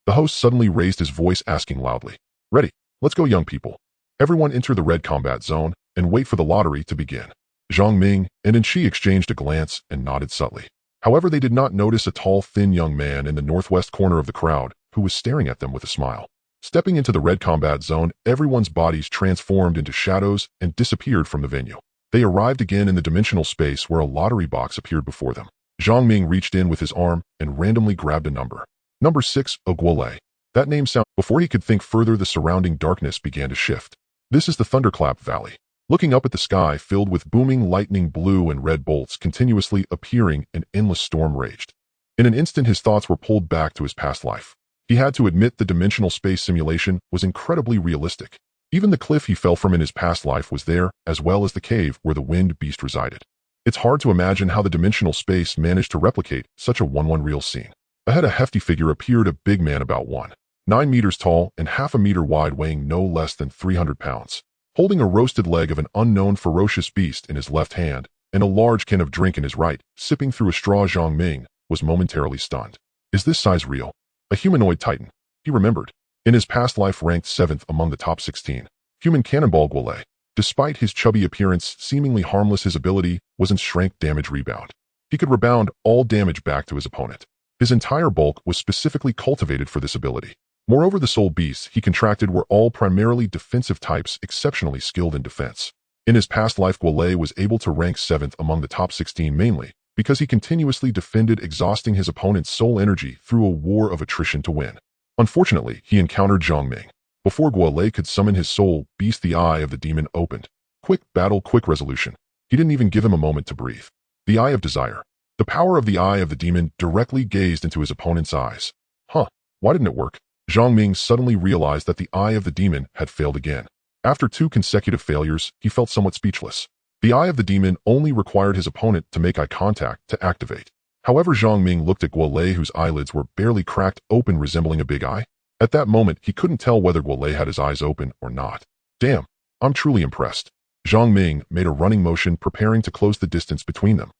The host suddenly raised his voice, asking loudly. Ready. Let's go, young people. Everyone enter the red combat zone and wait for the lottery to begin. Zhang Ming and Shi exchanged a glance and nodded subtly. However, they did not notice a tall, thin young man in the northwest corner of the crowd who was staring at them with a smile. Stepping into the red combat zone, everyone's bodies transformed into shadows and disappeared from the venue. They arrived again in the dimensional space where a lottery box appeared before them. Zhang Ming reached in with his arm and randomly grabbed a number. Number 6, Guolei. That name sounded. Before he could think further, the surrounding darkness began to shift. This is the Thunderclap Valley. Looking up at the sky filled with booming lightning, blue and red bolts continuously appearing, an endless storm raged. In an instant, his thoughts were pulled back to his past life. He had to admit the dimensional space simulation was incredibly realistic. Even the cliff he fell from in his past life was there, as well as the cave where the wind beast resided. It's hard to imagine how the dimensional space managed to replicate such a one real scene. Ahead, a hefty figure appeared, a big man about 1.9 meters tall and half a meter wide, weighing no less than 300 pounds. Holding a roasted leg of an unknown ferocious beast in his left hand and a large can of drink in his right, sipping through a straw, Zhang Ming was momentarily stunned. Is this size real? A humanoid titan, he remembered. In his past life ranked 7th among the top 16. Human cannonball Guolei. Despite his chubby appearance, seemingly harmless, his ability was in strength damage rebound. He could rebound all damage back to his opponent. His entire bulk was specifically cultivated for this ability. Moreover, the soul beasts he contracted were all primarily defensive types, exceptionally skilled in defense. In his past life, Guolei was able to rank 7th among the top 16 mainly because he continuously defended, exhausting his opponent's soul energy through a war of attrition to win. Unfortunately, he encountered Zhang Ming. Before Guolei could summon his soul beast, the Eye of the Demon opened. Quick battle, quick resolution. He didn't even give him a moment to breathe. The Eye of Desire. The power of the Eye of the Demon directly gazed into his opponent's eyes. Why didn't it work? Zhang Ming suddenly realized that the Eye of the Demon had failed again. After 2 consecutive failures, he felt somewhat speechless. The Eye of the Demon only required his opponent to make eye contact to activate. However, Zhang Ming looked at Guolei, whose eyelids were barely cracked open, resembling a big eye. At that moment, he couldn't tell whether Guolei had his eyes open or not. Damn, I'm truly impressed. Zhang Ming made a running motion, preparing to close the distance between them.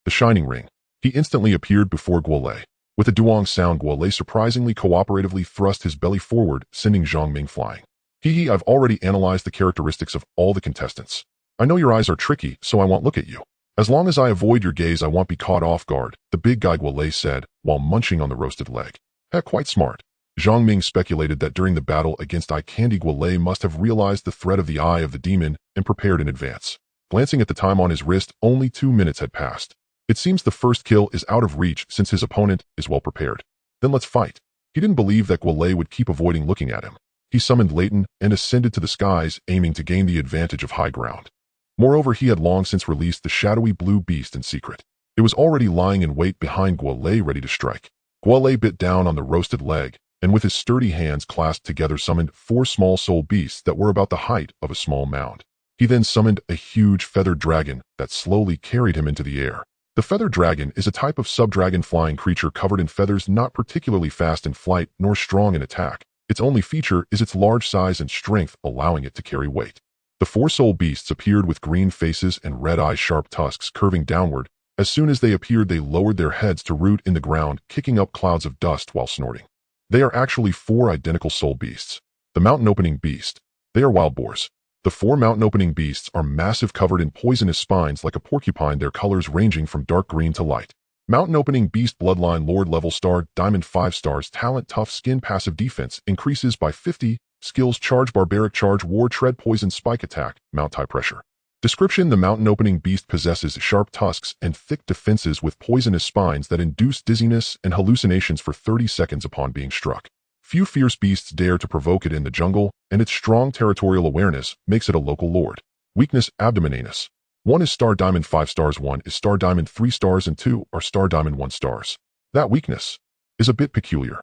The Shining Ring. He instantly appeared before Guolei. With a duong sound, Guolei surprisingly cooperatively thrust his belly forward, sending Zhang Ming flying. I've already analyzed the characteristics of all the contestants. I know your eyes are tricky, so I won't look at you. As long as I avoid your gaze, I won't be caught off guard, the big guy Guolei said, while munching on the roasted leg. Quite smart. Zhang Ming speculated that during the battle against Eye Candy, Guolei must have realized the threat of the Eye of the Demon and prepared in advance. Glancing at the time on his wrist, only 2 minutes had passed. It seems the first kill is out of reach since his opponent is well prepared. Then let's fight. He didn't believe that Guolei would keep avoiding looking at him. He summoned Leighton and ascended to the skies, aiming to gain the advantage of high ground. Moreover, he had long since released the shadowy blue beast in secret. It was already lying in wait behind Guolei, ready to strike. Guolei bit down on the roasted leg, and with his sturdy hands clasped together summoned 4 small soul beasts that were about the height of a small mound. He then summoned a huge feathered dragon that slowly carried him into the air. The feathered dragon is a type of sub-dragon flying creature covered in feathers, not particularly fast in flight nor strong in attack. Its only feature is its large size and strength, allowing it to carry weight. The 4 soul beasts appeared with green faces and red eyes, sharp tusks curving downward. As soon as they appeared, they lowered their heads to root in the ground, kicking up clouds of dust while snorting. They are actually 4 identical soul beasts. The mountain-opening beast. They are wild boars. The 4 mountain-opening beasts are massive, covered in poisonous spines like a porcupine, their colors ranging from dark green to light. Mountain-opening beast bloodline, Lord level, star diamond, 5 stars, talent tough skin, passive defense increases by 50, skills charge, barbaric charge, war, tread, poison, spike attack, mount high pressure. Description: the mountain-opening beast possesses sharp tusks and thick defenses with poisonous spines that induce dizziness and hallucinations for 30 seconds upon being struck. Few fierce beasts dare to provoke it in the jungle, and its strong territorial awareness makes it a local lord. Weakness: abdomen anus. 1 is star diamond, 5 stars, 1 is star diamond, 3 stars, and 2 are star diamond, 1 stars. That weakness is a bit peculiar.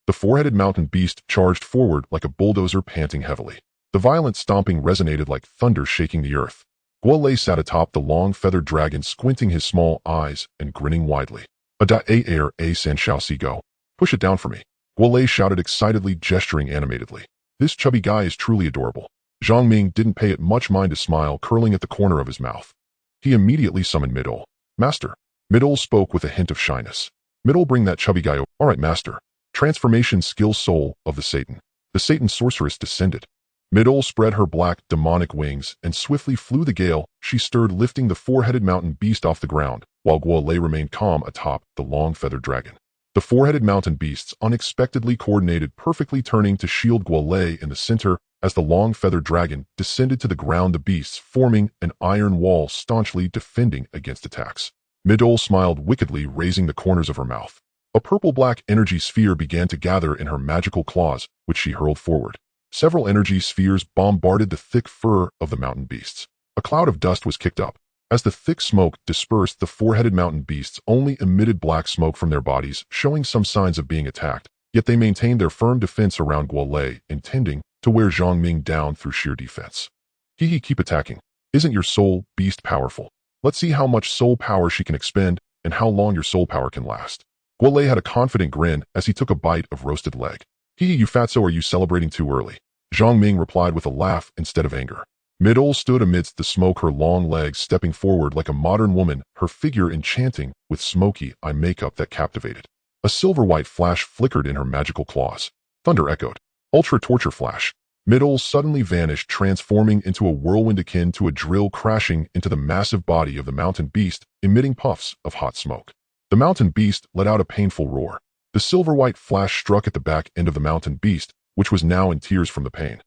The four-headed mountain beast charged forward like a bulldozer, panting heavily. The violent stomping resonated like thunder shaking the earth. Guo Lei sat atop the long feathered dragon, squinting his small eyes and grinning widely. A san shao si go. Push it down for me. Guo Lei shouted excitedly, gesturing animatedly. This chubby guy is truly adorable. Zhang Ming didn't pay it much mind, a smile curling at the corner of his mouth. He immediately summoned Mid-Ol. Master. Mid-Ol spoke with a hint of shyness. Mid-Ol, bring that chubby guy over. All right, master. Transformation skill soul of the Satan. The Satan sorceress descended. Mid-Ol spread her black, demonic wings and swiftly flew the gale. She stirred, lifting the four-headed mountain beast off the ground, while Guo Lei remained calm atop the long feathered dragon. The four-headed mountain beasts unexpectedly coordinated perfectly, turning to shield Guo Lei in the center. As the long feathered dragon descended to the ground, the beasts forming an iron wall, staunchly defending against attacks. Mid-Ol smiled wickedly, raising the corners of her mouth. A purple-black energy sphere began to gather in her magical claws, which she hurled forward. Several energy spheres bombarded the thick fur of the mountain beasts. A cloud of dust was kicked up. As the thick smoke dispersed, the four-headed mountain beasts only emitted black smoke from their bodies, showing some signs of being attacked, yet they maintained their firm defense around Guo Lei, intending to wear Zhang Ming down through sheer defense. Hee, keep attacking. Isn't your soul beast powerful? Let's see how much soul power she can expend and how long your soul power can last. Guo Lei had a confident grin as he took a bite of roasted leg. Hee, you fatso, are you celebrating too early? Zhang Ming replied with a laugh instead of anger. Mid-Ol stood amidst the smoke, her long legs stepping forward like a modern woman, her figure enchanting with smoky eye makeup that captivated. A silver-white flash flickered in her magical claws. Thunder echoed. Ultra torture flash. Mid-Ol suddenly vanished, transforming into a whirlwind akin to a drill, crashing into the massive body of the mountain beast, emitting puffs of hot smoke. The mountain beast let out a painful roar. The silver-white flash struck at the back end of the mountain beast, which was now in tears from the pain.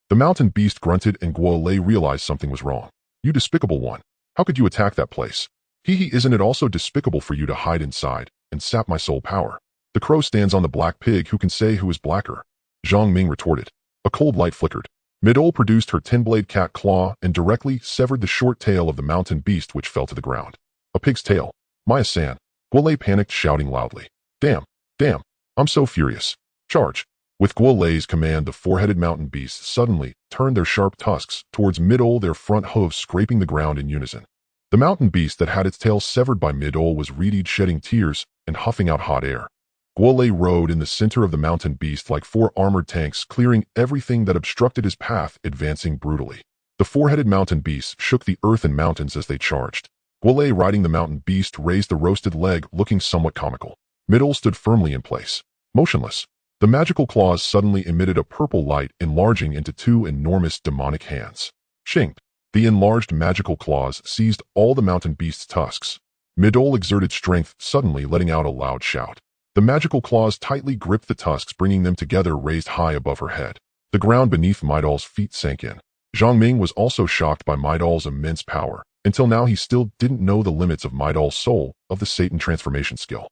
The mountain beast grunted, and Guo Lei realized something was wrong. You despicable one. How could you attack that place? Hee, isn't it also despicable for you to hide inside and sap my soul power? The crow stands on the black pig, who can say who is blacker? Zhang Ming retorted. A cold light flickered. Mid-Ol produced her 10-blade cat claw and directly severed the short tail of the mountain beast, which fell to the ground. A pig's tail. Maya-san. Guo Lei panicked, shouting loudly. Damn. I'm so furious. Charge. With Guo Lei's command, the four-headed mountain beasts suddenly turned their sharp tusks towards Mid-Ol, their front hooves scraping the ground in unison. The mountain beast that had its tail severed by Mid-Ol was readied, shedding tears and huffing out hot air. Guo Lei rode in the center of the mountain beast like 4 armored tanks, clearing everything that obstructed his path, advancing brutally. The four-headed mountain beasts shook the earth and mountains as they charged. Guo Lei, riding the mountain beast, raised the roasted leg, looking somewhat comical. Mid-Ol stood firmly in place, motionless. The magical claws suddenly emitted a purple light, enlarging into 2 enormous demonic hands. Shing! The enlarged magical claws seized all the mountain beast's tusks. Mid-Ol exerted strength, suddenly letting out a loud shout. The magical claws tightly gripped the tusks, bringing them together, raised high above her head. The ground beneath Mid-Ol's feet sank in. Zhang Ming was also shocked by Mid-Ol's immense power. Until now, he still didn't know the limits of Mid-Ol's soul of the Satan transformation skill.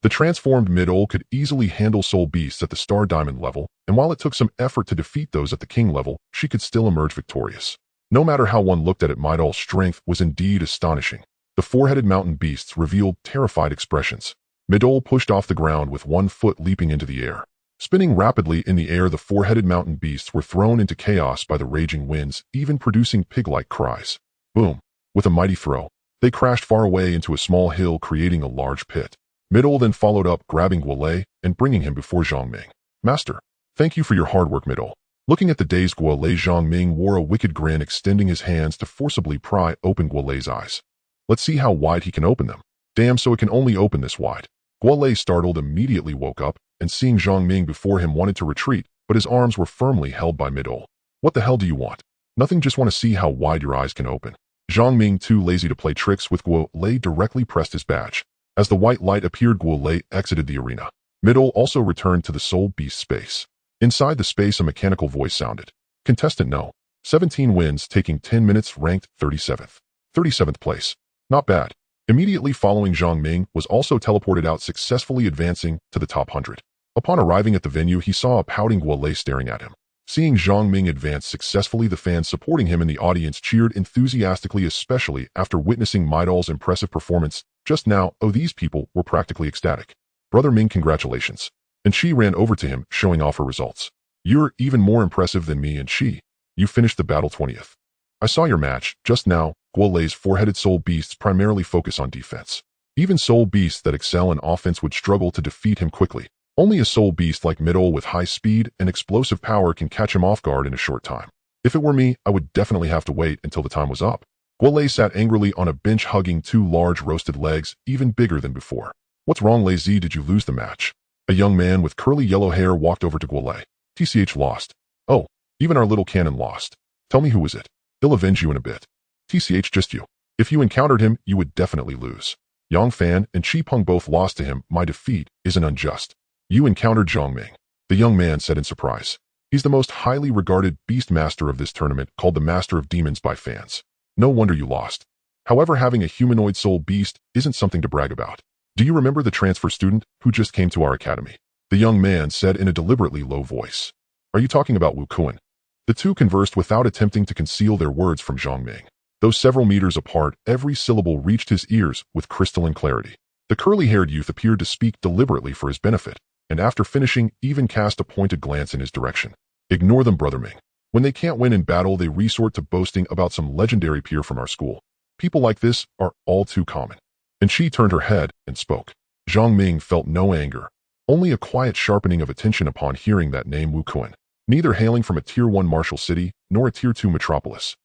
The transformed Mid-Ol could easily handle soul beasts at the star diamond level, and while it took some effort to defeat those at the king level, she could still emerge victorious. No matter how one looked at it, Mid-Ol's strength was indeed astonishing. The four-headed mountain beasts revealed terrified expressions. Mid-Ol pushed off the ground with 1 foot, leaping into the air. Spinning rapidly in the air, the four-headed mountain beasts were thrown into chaos by the raging winds, even producing pig-like cries. Boom! With a mighty throw, they crashed far away into a small hill, creating a large pit. Mid-Ol then followed up, grabbing Guo Lei and bringing him before Zhang Ming. Master, thank you for your hard work, Mid-Ol. Looking at the dazed Guo Lei, Zhang Ming wore a wicked grin, extending his hands to forcibly pry open Guo Lei's eyes. Let's see how wide he can open them. Damn, so it can only open this wide. Guo Lei, startled, immediately woke up, and seeing Zhang Ming before him, wanted to retreat, but his arms were firmly held by Mid-Ol. What the hell do you want? Nothing, just want to see how wide your eyes can open. Zhang Ming, too lazy to play tricks with Guo Lei, directly pressed his badge. As the white light appeared, Guo Lei exited the arena. Mid-Ol also returned to the soul beast space. Inside the space, a mechanical voice sounded. Contestant no. 17 wins, taking 10 minutes, ranked 37th. 37th place. Not bad. Immediately following, Zhang Ming was also teleported out, successfully advancing to the top 100. Upon arriving at the venue, he saw a pouting Guo Lei staring at him. Seeing Zhang Ming advance successfully, the fans supporting him in the audience cheered enthusiastically, especially after witnessing Mid-Ol's impressive performance Just now, these people were practically ecstatic. Brother Ming, congratulations. And she ran over to him, showing off her results. You're even more impressive than me and she. You finished the battle 20th. I saw your match. Just now, Guolei's four-headed soul beasts primarily focus on defense. Even soul beasts that excel in offense would struggle to defeat him quickly. Only a soul beast like Middle with high speed and explosive power can catch him off guard in a short time. If it were me, I would definitely have to wait until the time was up. Guolei sat angrily on a bench hugging two large roasted legs, even bigger than before. What's wrong, Lazy? Did you lose the match? A young man with curly yellow hair walked over to Guolei. TCH lost. Oh, even our little cannon lost. Tell me, who was it? He'll avenge you in a bit. TCH, just you. If you encountered him, you would definitely lose. Yang Fan and Chi Peng both lost to him. My defeat isn't unjust. You encountered Zhang Ming, the young man said in surprise. He's the most highly regarded beast master of this tournament, called the Master of Demons by fans. No wonder you lost. However, having a humanoid soul beast isn't something to brag about. Do you remember the transfer student who just came to our academy? The young man said in a deliberately low voice. Are you talking about Wu Kuan? The two conversed without attempting to conceal their words from Zhang Ming. Though several meters apart, every syllable reached his ears with crystalline clarity. The curly-haired youth appeared to speak deliberately for his benefit, and after finishing, even cast a pointed glance in his direction. Ignore them, Brother Ming. When they can't win in battle, they resort to boasting about some legendary peer from our school. People like this are all too common. And she turned her head and spoke. Zhang Ming felt no anger, only a quiet sharpening of attention upon hearing that name, Wu Kuan, neither hailing from a Tier 1 martial city nor a Tier 2 metropolis.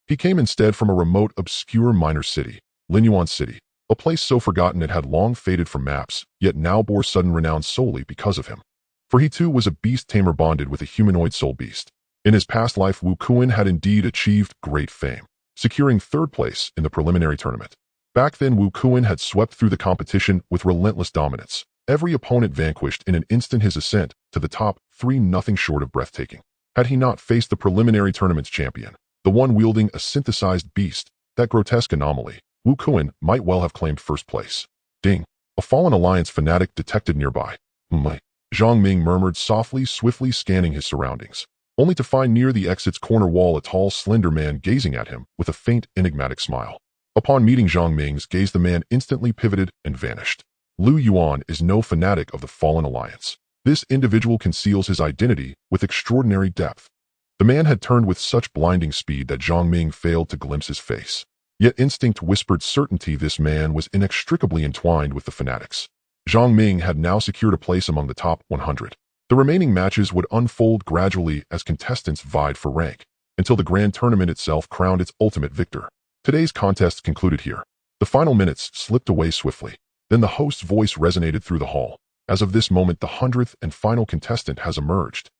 He came instead from a remote, obscure minor city, Linyuan City, a place so forgotten it had long faded from maps, yet now bore sudden renown solely because of him. For he too was a beast tamer bonded with a humanoid soul beast. In his past life, Wu Kuan had indeed achieved great fame, securing third place in the preliminary tournament. Back then, Wu Kuan had swept through the competition with relentless dominance, every opponent vanquished in an instant. His ascent to the top three nothing short of breathtaking. Had he not faced the preliminary tournament's champion, the one wielding a synthesized beast, that grotesque anomaly, Wu Kuan might well have claimed first place. Ding! A fallen alliance fanatic detected nearby. Zhang Ming murmured softly, swiftly scanning his surroundings, only to find near the exit's corner wall a tall, slender man gazing at him with a faint, enigmatic smile. Upon meeting Zhang Ming's gaze, the man instantly pivoted and vanished. Lu Yuan is no fanatic of the Fallen Alliance. This individual conceals his identity with extraordinary depth. The man had turned with such blinding speed that Zhang Ming failed to glimpse his face. Yet instinct whispered certainty this man was inextricably entwined with the fanatics. Zhang Ming had now secured a place among the top 100. The remaining matches would unfold gradually as contestants vied for rank, until the grand tournament itself crowned its ultimate victor. Today's contest concluded here. The final minutes slipped away swiftly. Then the host's voice resonated through the hall. As of this moment, the 100th and final contestant has emerged.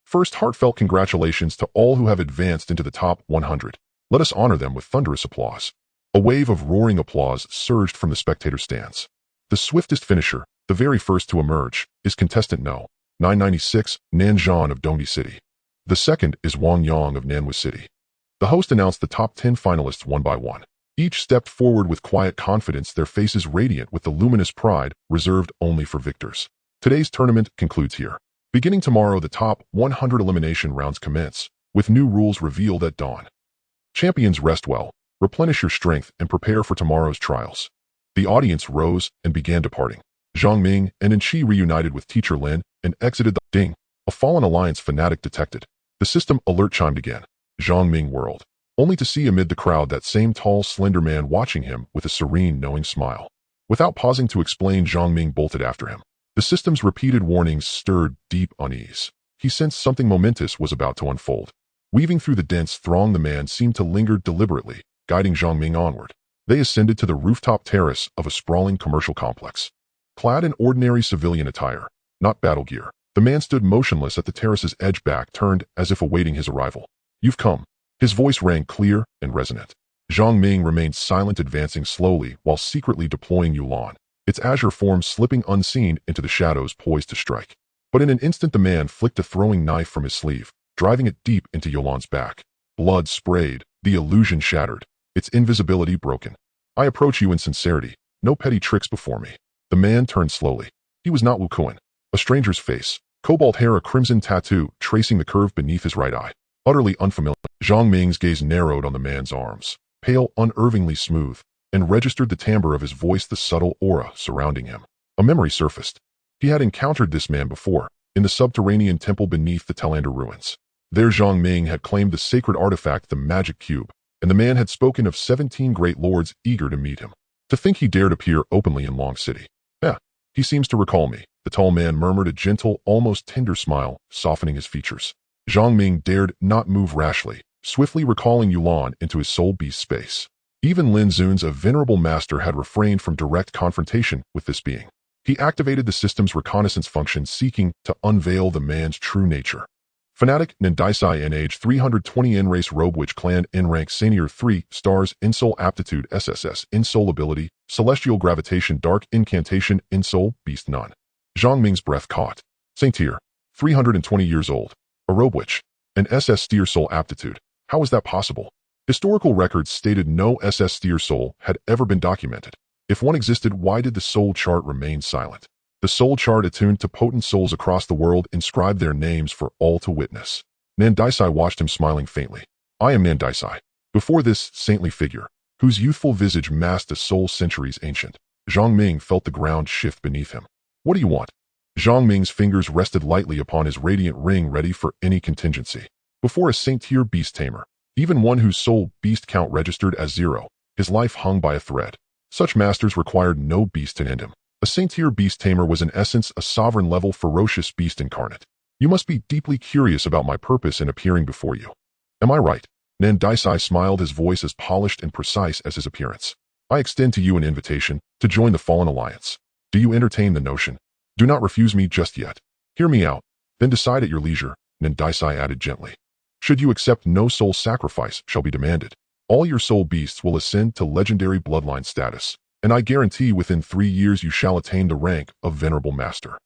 First, heartfelt congratulations to all who have advanced into the top 100. Let us honor them with thunderous applause. A wave of roaring applause surged from the spectator stands. The swiftest finisher, the very first to emerge, is contestant No. 996, Nan Zhan of Dongdi City. The second is Wang Yang of Nanwu City. The host announced the top 10 finalists one by one. Each stepped forward with quiet confidence, their faces radiant with the luminous pride reserved only for victors. Today's tournament concludes here. Beginning tomorrow, the top 100 elimination rounds commence, with new rules revealed at dawn. Champions, rest well, replenish your strength, and prepare for tomorrow's trials. The audience rose and began departing. Zhang Ming and Enchi reunited with Teacher Lin and exited the Ding. A Fallen Alliance fanatic detected. The system alert chimed again. Zhang Ming whirled, only to see amid the crowd that same tall, slender man watching him with a serene, knowing smile. Without pausing to explain, Zhang Ming bolted after him. The system's repeated warnings stirred deep unease. He sensed something momentous was about to unfold. Weaving through the dense throng, the man seemed to linger deliberately, guiding Zhang Ming onward. They ascended to the rooftop terrace of a sprawling commercial complex. Clad in ordinary civilian attire, not battle gear, the man stood motionless at the terrace's edge, back turned as if awaiting his arrival. You've come. His voice rang clear and resonant. Zhang Ming remained silent, advancing slowly while secretly deploying Yulan, its azure form slipping unseen into the shadows, poised to strike. But in an instant, the man flicked a throwing knife from his sleeve, driving it deep into Yulan's back. Blood sprayed, the illusion shattered, its invisibility broken. I approach you in sincerity, no petty tricks before me. The man turned slowly. He was not Wu Kuan. A stranger's face, cobalt hair, a crimson tattoo tracing the curve beneath his right eye. Utterly unfamiliar. Zhang Ming's gaze narrowed on the man's arms, pale, unervingly smooth, and registered the timbre of his voice, the subtle aura surrounding him. A memory surfaced. He had encountered this man before, in the subterranean temple beneath the Talander ruins. There Zhang Ming had claimed the sacred artifact, the magic cube, and the man had spoken of 17 great lords eager to meet him. To think he dared appear openly in Long City. He seems to recall me, the tall man murmured, a gentle, almost tender smile softening his features. Zhang Ming dared not move rashly, swiftly recalling Yulan into his soul beast space. Even Lin Zun's, a venerable master, had refrained from direct confrontation with this being. He activated the system's reconnaissance function, seeking to unveil the man's true nature. Fanatic Nandisai N age 320 N race robe witch clan N rank senior 3 stars in soul aptitude SSS in soul ability celestial gravitation dark incantation in soul beast none. Zhang Ming's breath caught. Saint Tier, 320 years old, a robe witch, an SS steer soul aptitude. How is that possible? Historical records stated no SS steer soul had ever been documented. If one existed, why did the soul chart remain silent? The soul chart, attuned to potent souls across the world, inscribed their names for all to witness. Nandisai watched him, smiling faintly. I am Nandisai. Before this saintly figure, whose youthful visage masked a soul centuries ancient, Zhang Ming felt the ground shift beneath him. What do you want? Zhang Ming's fingers rested lightly upon his radiant ring, ready for any contingency. Before a Saint-tier Beast Tamer, even one whose soul beast count registered as 0, his life hung by a thread. Such masters required no beast to end him. A Saint-tier Beast Tamer was in essence a sovereign-level ferocious beast incarnate. You must be deeply curious about my purpose in appearing before you. Am I right? Nandisai smiled, his voice as polished and precise as his appearance. I extend to you an invitation to join the Fallen Alliance. Do you entertain the notion? Do not refuse me just yet. Hear me out, then decide at your leisure, Nandisai added gently. Should you accept, no soul sacrifice shall be demanded. All your soul beasts will ascend to legendary bloodline status, and I guarantee within 3 years you shall attain the rank of Venerable Master.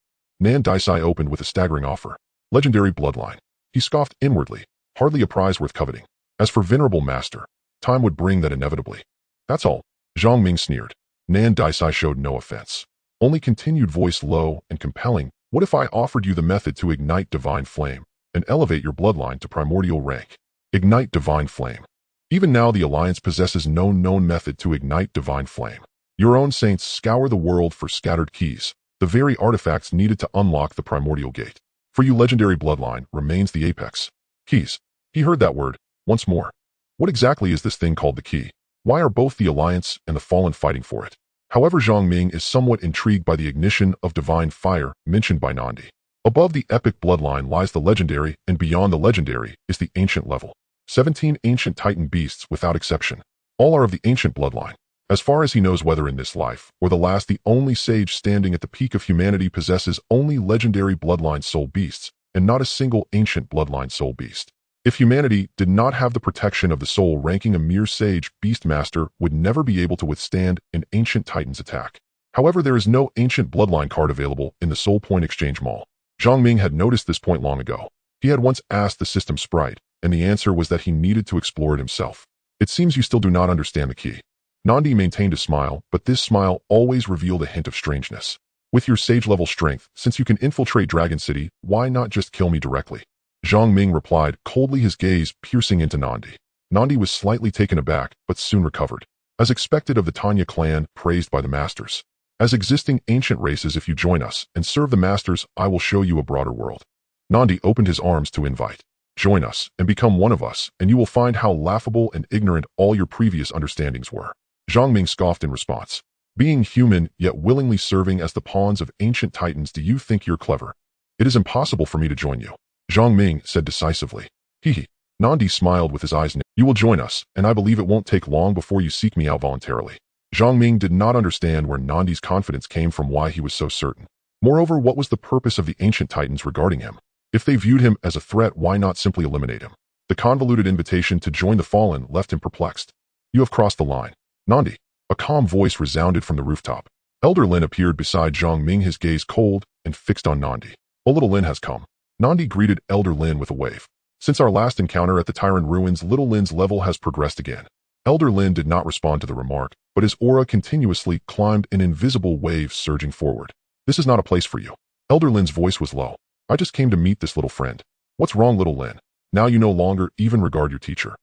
Nandisai opened with a staggering offer. Legendary bloodline. He scoffed inwardly, hardly a prize worth coveting. As for Venerable Master, time would bring that inevitably. That's all. Zhang Ming sneered. Nandisai showed no offense. Only continued, voice low and compelling. What if I offered you the method to ignite divine flame and elevate your bloodline to primordial rank? Ignite divine flame. Even now the Alliance possesses no known method to ignite divine flame. Your own saints scour the world for scattered keys, the very artifacts needed to unlock the primordial gate. For you, legendary bloodline remains the apex. Keys. He heard that word once more. What exactly is this thing called the key? Why are both the Alliance and the Fallen fighting for it? However, Zhang Ming is somewhat intrigued by the ignition of divine fire mentioned by Nandi. Above the epic bloodline lies the legendary, and beyond the legendary is the ancient level. 17 ancient titan beasts without exception. All are of the ancient bloodline. As far as he knows, whether in this life or the last, the only sage standing at the peak of humanity possesses only legendary bloodline soul beasts, and not a single ancient bloodline soul beast. If humanity did not have the protection of the soul ranking, a mere sage beast master would never be able to withstand an ancient titan's attack. However, there is no ancient bloodline card available in the Soul Point Exchange Mall. Zhang Ming had noticed this point long ago. He had once asked the system sprite, and the answer was that he needed to explore it himself. It seems you still do not understand the key. Nandi maintained a smile, but this smile always revealed a hint of strangeness. With your sage-level strength, since you can infiltrate Dragon City, why not just kill me directly? Zhang Ming replied coldly, his gaze piercing into Nandi. Nandi was slightly taken aback, but soon recovered. As expected of the Tanya clan, praised by the masters. As existing ancient races, if you join us and serve the masters, I will show you a broader world. Nandi opened his arms to invite. Join us and become one of us, and you will find how laughable and ignorant all your previous understandings were. Zhang Ming scoffed in response. Being human, yet willingly serving as the pawns of ancient titans, do you think you're clever? It is impossible for me to join you, Zhang Ming said decisively. Hee. Nandi smiled with his eyes. You will join us, and I believe it won't take long before you seek me out voluntarily. Zhang Ming did not understand where Nandi's confidence came from, why he was so certain. Moreover, what was the purpose of the ancient titans regarding him? If they viewed him as a threat, why not simply eliminate him? The convoluted invitation to join the Fallen left him perplexed. You have crossed the line. Nandi. A calm voice resounded from the rooftop. Elder Lin appeared beside Zhang Ming, his gaze cold and fixed on Nandi. A little Lin has come. Nandi greeted Elder Lin with a wave. Since our last encounter at the Tyrant Ruins, Little Lin's level has progressed again. Elder Lin did not respond to the remark, but his aura continuously climbed, an invisible wave surging forward. This is not a place for you. Elder Lin's voice was low. I just came to meet this little friend. What's wrong, Little Lin? Now you no longer even regard your teacher.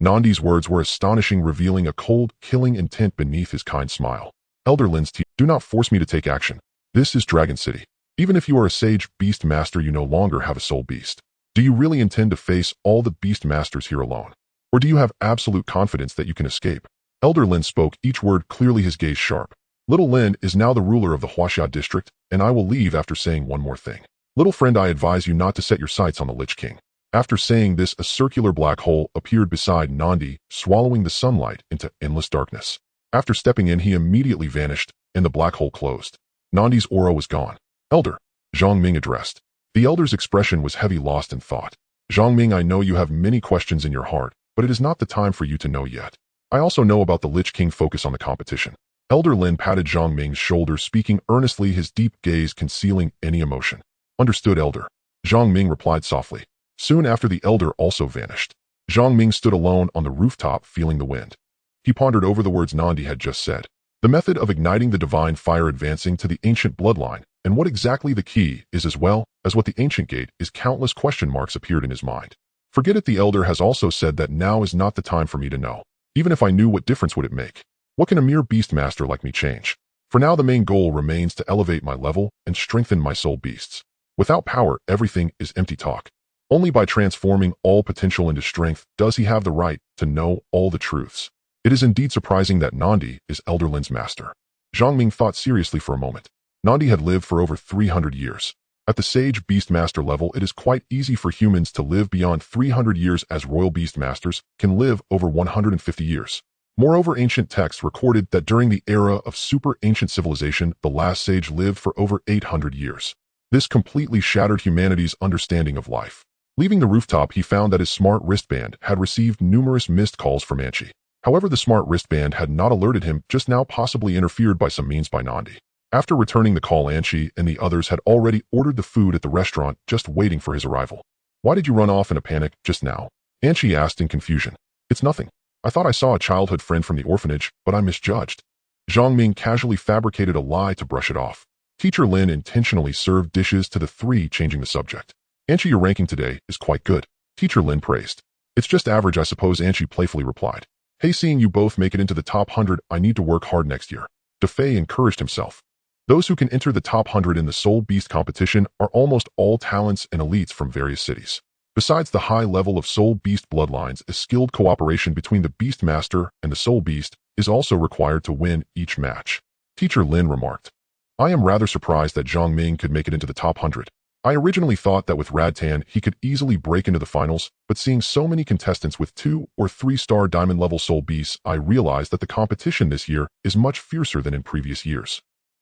Nandi's words were astonishing, revealing a cold, killing intent beneath his kind smile. Elder Lin's teeth, do not force me to take action. This is Dragon City. Even if you are a sage beast master, you no longer have a soul beast. Do you really intend to face all the beast masters here alone? Or do you have absolute confidence that you can escape? Elder Lin spoke, each word clearly, his gaze sharp. Little Lin is now the ruler of the Huaxia district, and I will leave after saying one more thing. Little friend, I advise you not to set your sights on the Lich King. After saying this, a circular black hole appeared beside Nandi, swallowing the sunlight into endless darkness. After stepping in, he immediately vanished, and the black hole closed. Nandi's aura was gone. Elder, Zhang Ming addressed. The elder's expression was heavy, lost in thought. Zhang Ming, I know you have many questions in your heart, but it is not the time for you to know yet. I also know about the Lich King. Focus on the competition. Elder Lin patted Zhang Ming's shoulder, speaking earnestly, his deep gaze concealing any emotion. Understood, Elder. Zhang Ming replied softly. Soon after, the elder also vanished. Zhang Ming stood alone on the rooftop, feeling the wind. He pondered over the words Nandi had just said. The method of igniting the divine fire, advancing to the ancient bloodline, and what exactly the key is, as well as what the ancient gate is. Countless question marks appeared in his mind. Forget it, the elder has also said that now is not the time for me to know. Even if I knew, what difference would it make? What can a mere beast master like me change? For now, the main goal remains to elevate my level and strengthen my soul beasts. Without power, everything is empty talk. Only by transforming all potential into strength does he have the right to know all the truths. It is indeed surprising that Nandi is Elder Lin's master. Zhang Ming thought seriously for a moment. Nandi had lived for over 300 years. At the Sage Beast Master level, it is quite easy for humans to live beyond 300 years, as Royal Beast Masters can live over 150 years. Moreover, ancient texts recorded that during the era of super ancient civilization, the last sage lived for over 800 years. This completely shattered humanity's understanding of life. Leaving the rooftop, he found that his smart wristband had received numerous missed calls from Anchi. However, the smart wristband had not alerted him just now, possibly interfered by some means by Nandi. After returning the call, Anchi and the others had already ordered the food at the restaurant, just waiting for his arrival. Why did you run off in a panic just now? Anchi asked in confusion. It's nothing. I thought I saw a childhood friend from the orphanage, but I misjudged. Zhang Ming casually fabricated a lie to brush it off. Teacher Lin intentionally served dishes to the three, changing the subject. Anchi, your ranking today is quite good. Teacher Lin praised. It's just average, I suppose, Anchi playfully replied. Hey, seeing you both make it into the top 100, I need to work hard next year. Defei encouraged himself. Those who can enter the top 100 in the Soul Beast competition are almost all talents and elites from various cities. Besides the high level of Soul Beast bloodlines, a skilled cooperation between the Beast Master and the Soul Beast is also required to win each match. Teacher Lin remarked. I am rather surprised that Zhang Ming could make it into the top 100. I originally thought that with Radtan he could easily break into the finals, but seeing so many contestants with 2- or 3-star diamond level soul beasts, I realized that the competition this year is much fiercer than in previous years.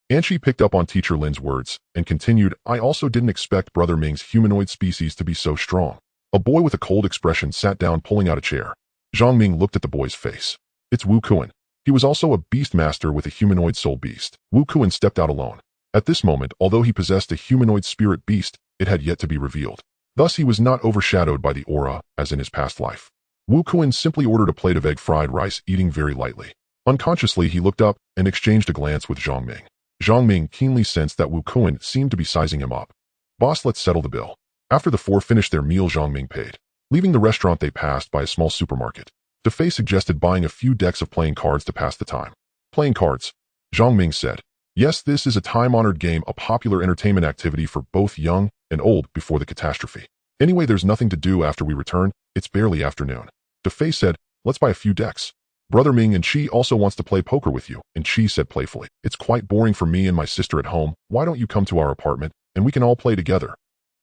Anchi picked up on Teacher Lin's words and continued, I also didn't expect Brother Ming's humanoid species to be so strong. A boy with a cold expression sat down, pulling out a chair. Zhang Ming looked at the boy's face. It's Wu Kuan. He was also a beast master with a humanoid soul beast. Wu Kuan stepped out alone. At this moment, although he possessed a humanoid spirit beast, it had yet to be revealed. Thus, he was not overshadowed by the aura, as in his past life. Wu Kuan simply ordered a plate of egg fried rice, eating very lightly. Unconsciously, he looked up and exchanged a glance with Zhang Ming. Zhang Ming keenly sensed that Wu Kuan seemed to be sizing him up. Boss, let's settle the bill. After the four finished their meal, Zhang Ming paid. Leaving the restaurant, they passed by a small supermarket. Defei suggested buying a few decks of playing cards to pass the time. Playing cards? Zhang Ming said. Yes, this is a time-honored game, a popular entertainment activity for both young and old before the catastrophe. Anyway, there's nothing to do after we return. It's barely afternoon. Defei said, let's buy a few decks. Brother Ming and Chi also wants to play poker with you, and Chi said playfully, it's quite boring for me and my sister at home. Why don't you come to our apartment, and we can all play together?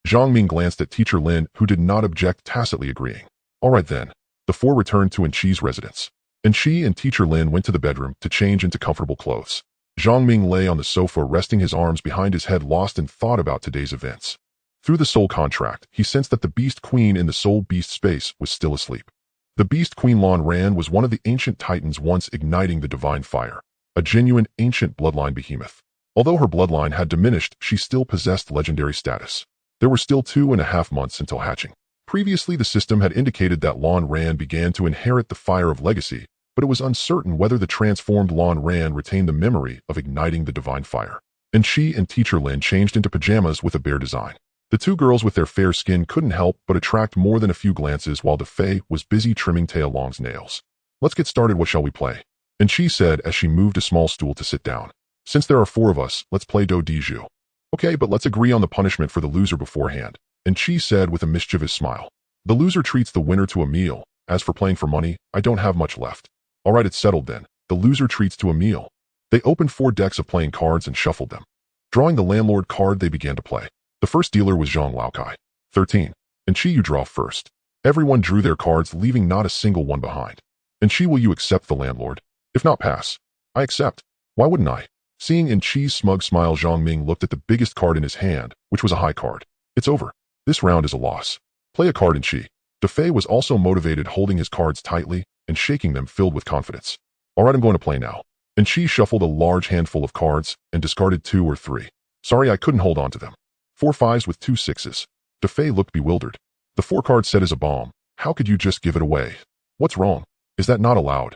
Zhang Ming glanced at Teacher Lin, who did not object, tacitly agreeing. All right then. The four returned to Chi's residence. Chi and Teacher Lin went to the bedroom to change into comfortable clothes. Zhang Ming lay on the sofa, resting his arms behind his head, lost in thought about today's events. Through the soul contract, he sensed that the Beast Queen in the Soul Beast space was still asleep. The Beast Queen Lan Ran was one of the ancient titans once igniting the divine fire, a genuine ancient bloodline behemoth. Although her bloodline had diminished, she still possessed legendary status. There were still 2.5 months until hatching. Previously, the system had indicated that Lan Ran began to inherit the fire of legacy, but it was uncertain whether the transformed Lan Ran retained the memory of igniting the divine fire. Chi and Teacher Lin changed into pajamas with a bear design. The two girls with their fair skin couldn't help but attract more than a few glances while Defei was busy trimming Taya Long's nails. "Let's get started. What shall we play?" And she said as she moved a small stool to sit down. "Since there are 4 of us, let's play Do Di Ju." "Okay, but let's agree on the punishment for the loser beforehand," and she said with a mischievous smile. "The loser treats the winner to a meal. As for playing for money, I don't have much left." "All right, it's settled then. The loser treats to a meal." They opened 4 decks of playing cards and shuffled them. Drawing the landlord card, they began to play. The first dealer was Zhang Laokai. 13. "And Chi, you draw first." Everyone drew their cards, leaving not a single one behind. "And Chi, will you accept the landlord? If not, pass." "I accept. Why wouldn't I?" Seeing In Chi's smug smile, Zhang Ming looked at the biggest card in his hand, which was a high card. "It's over. This round is a loss. Play a card, In Chi." Defei was also motivated, holding his cards tightly and shaking them, filled with confidence. "All right, I'm going to play now." And Chi shuffled a large handful of cards and discarded 2 or 3. "Sorry, I couldn't hold on to them." 4 5s with 2 6s. Defei looked bewildered. "The 4-card set is a bomb. How could you just give it away? What's wrong? Is that not allowed?"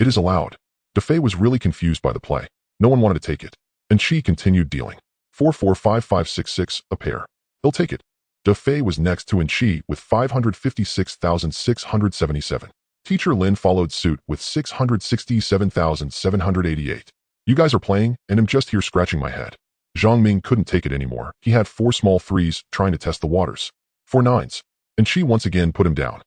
"It is allowed." Defei was really confused by the play. No one wanted to take it. And Chi continued dealing. 4 4 5 5 6 6, a pair. "He'll take it." Defei was next to In Chi with 556,677. Teacher Lin followed suit with 667,788. "You guys are playing, and I'm just here scratching my head." Zhang Ming couldn't take it anymore. He had 4 small 3s trying to test the waters. 4 9s. And Chi once again put him down.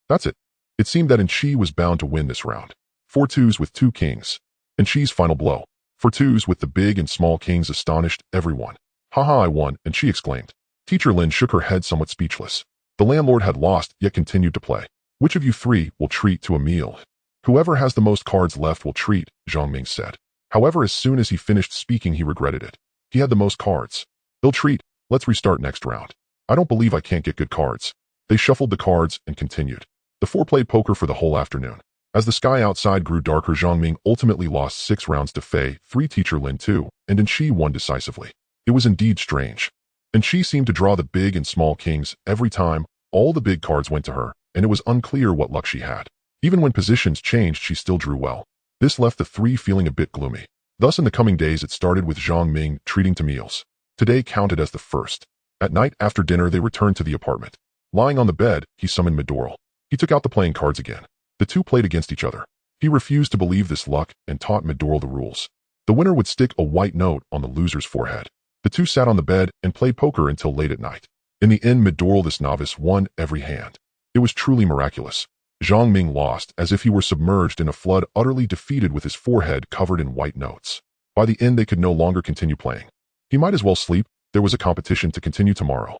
That's it. It seemed that In Chi was bound to win this round. 4 2s with 2 kings. And Chi's final blow. 4 2s with the big and small kings astonished everyone. "Haha, I won," and Chi exclaimed. Teacher Lin shook her head, somewhat speechless. The landlord had lost, yet continued to play. "Which of you 3 will treat to a meal?" "Whoever has the most cards left will treat," Zhang Ming said. However, as soon as he finished speaking, he regretted it. He had the most cards. "They'll treat. Let's restart next round. I don't believe I can't get good cards." They shuffled the cards and continued. The 4 played poker for the whole afternoon. As the sky outside grew darker, Zhang Ming ultimately lost 6 rounds to Fei, 3 Teacher Lin 2, and In Chi won decisively. It was indeed strange. In Chi seemed to draw the big and small kings every time. All the big cards went to her, and it was unclear what luck she had. Even when positions changed, she still drew well. This left the 3 feeling a bit gloomy. Thus, in the coming days, it started with Zhang Ming treating to meals. Today counted as the first. At night, after dinner, they returned to the apartment. Lying on the bed, he summoned Midoril. He took out the playing cards again. The 2 played against each other. He refused to believe this luck and taught Midoril the rules. The winner would stick a white note on the loser's forehead. The 2 sat on the bed and played poker until late at night. In the end, Midoril, this novice, won every hand. It was truly miraculous. Zhang Ming lost as if he were submerged in a flood, utterly defeated with his forehead covered in white notes. By the end, they could no longer continue playing. He might as well sleep. There was a competition to continue tomorrow.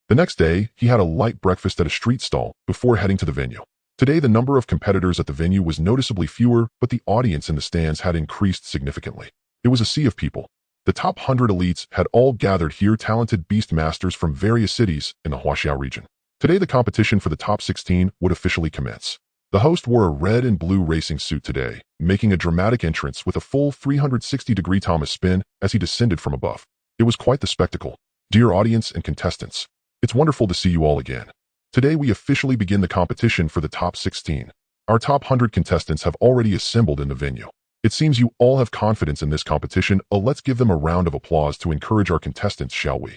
The next day, he had a light breakfast at a street stall before heading to the venue. Today, the number of competitors at the venue was noticeably fewer, but the audience in the stands had increased significantly. It was a sea of people. The top 100 elites had all gathered here, talented beast masters from various cities in the Huaxiao region. Today, the competition for the top 16 would officially commence. The host wore a red and blue racing suit today, making a dramatic entrance with a full 360-degree Thomas spin as he descended from above. It was quite the spectacle. Dear audience and contestants, it's wonderful to see you all again. Today, we officially begin the competition for the top 16. Our top 100 contestants have already assembled in the venue. It seems you all have confidence in this competition. Let's give them a round of applause to encourage our contestants, shall we?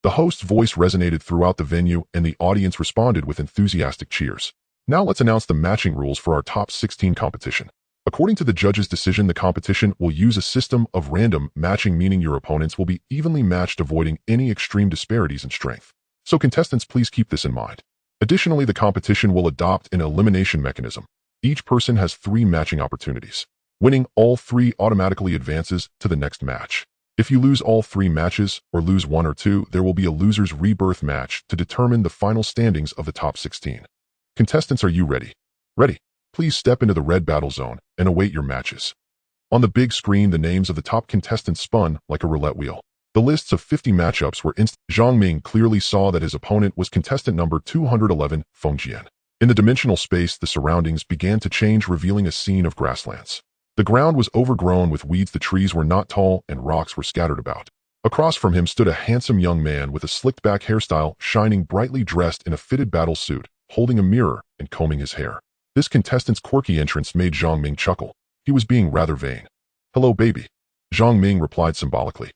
The host's voice resonated throughout the venue, and the audience responded with enthusiastic cheers. Now let's announce the matching rules for our top 16 competition. According to the judge's decision, the competition will use a system of random matching, meaning your opponents will be evenly matched, avoiding any extreme disparities in strength. So contestants, please keep this in mind. Additionally, the competition will adopt an elimination mechanism. Each person has 3 matching opportunities. Winning all 3 automatically advances to the next match. If you lose all 3 matches or lose 1 or 2, there will be a loser's rebirth match to determine the final standings of the top 16. Contestants, are you ready? Ready. Please step into the red battle zone and await your matches. On the big screen, the names of the top contestants spun like a roulette wheel. The lists of 50 matchups were instant. Zhang Ming clearly saw that his opponent was contestant number 211, Feng Jian. In the dimensional space, the surroundings began to change, revealing a scene of grasslands. The ground was overgrown with weeds, the trees were not tall, and rocks were scattered about. Across from him stood a handsome young man with a slicked-back hairstyle, shining brightly, dressed in a fitted battle suit, holding a mirror and combing his hair. This contestant's quirky entrance made Zhang Ming chuckle. He was being rather vain. "Hello, baby," Zhang Ming replied symbolically.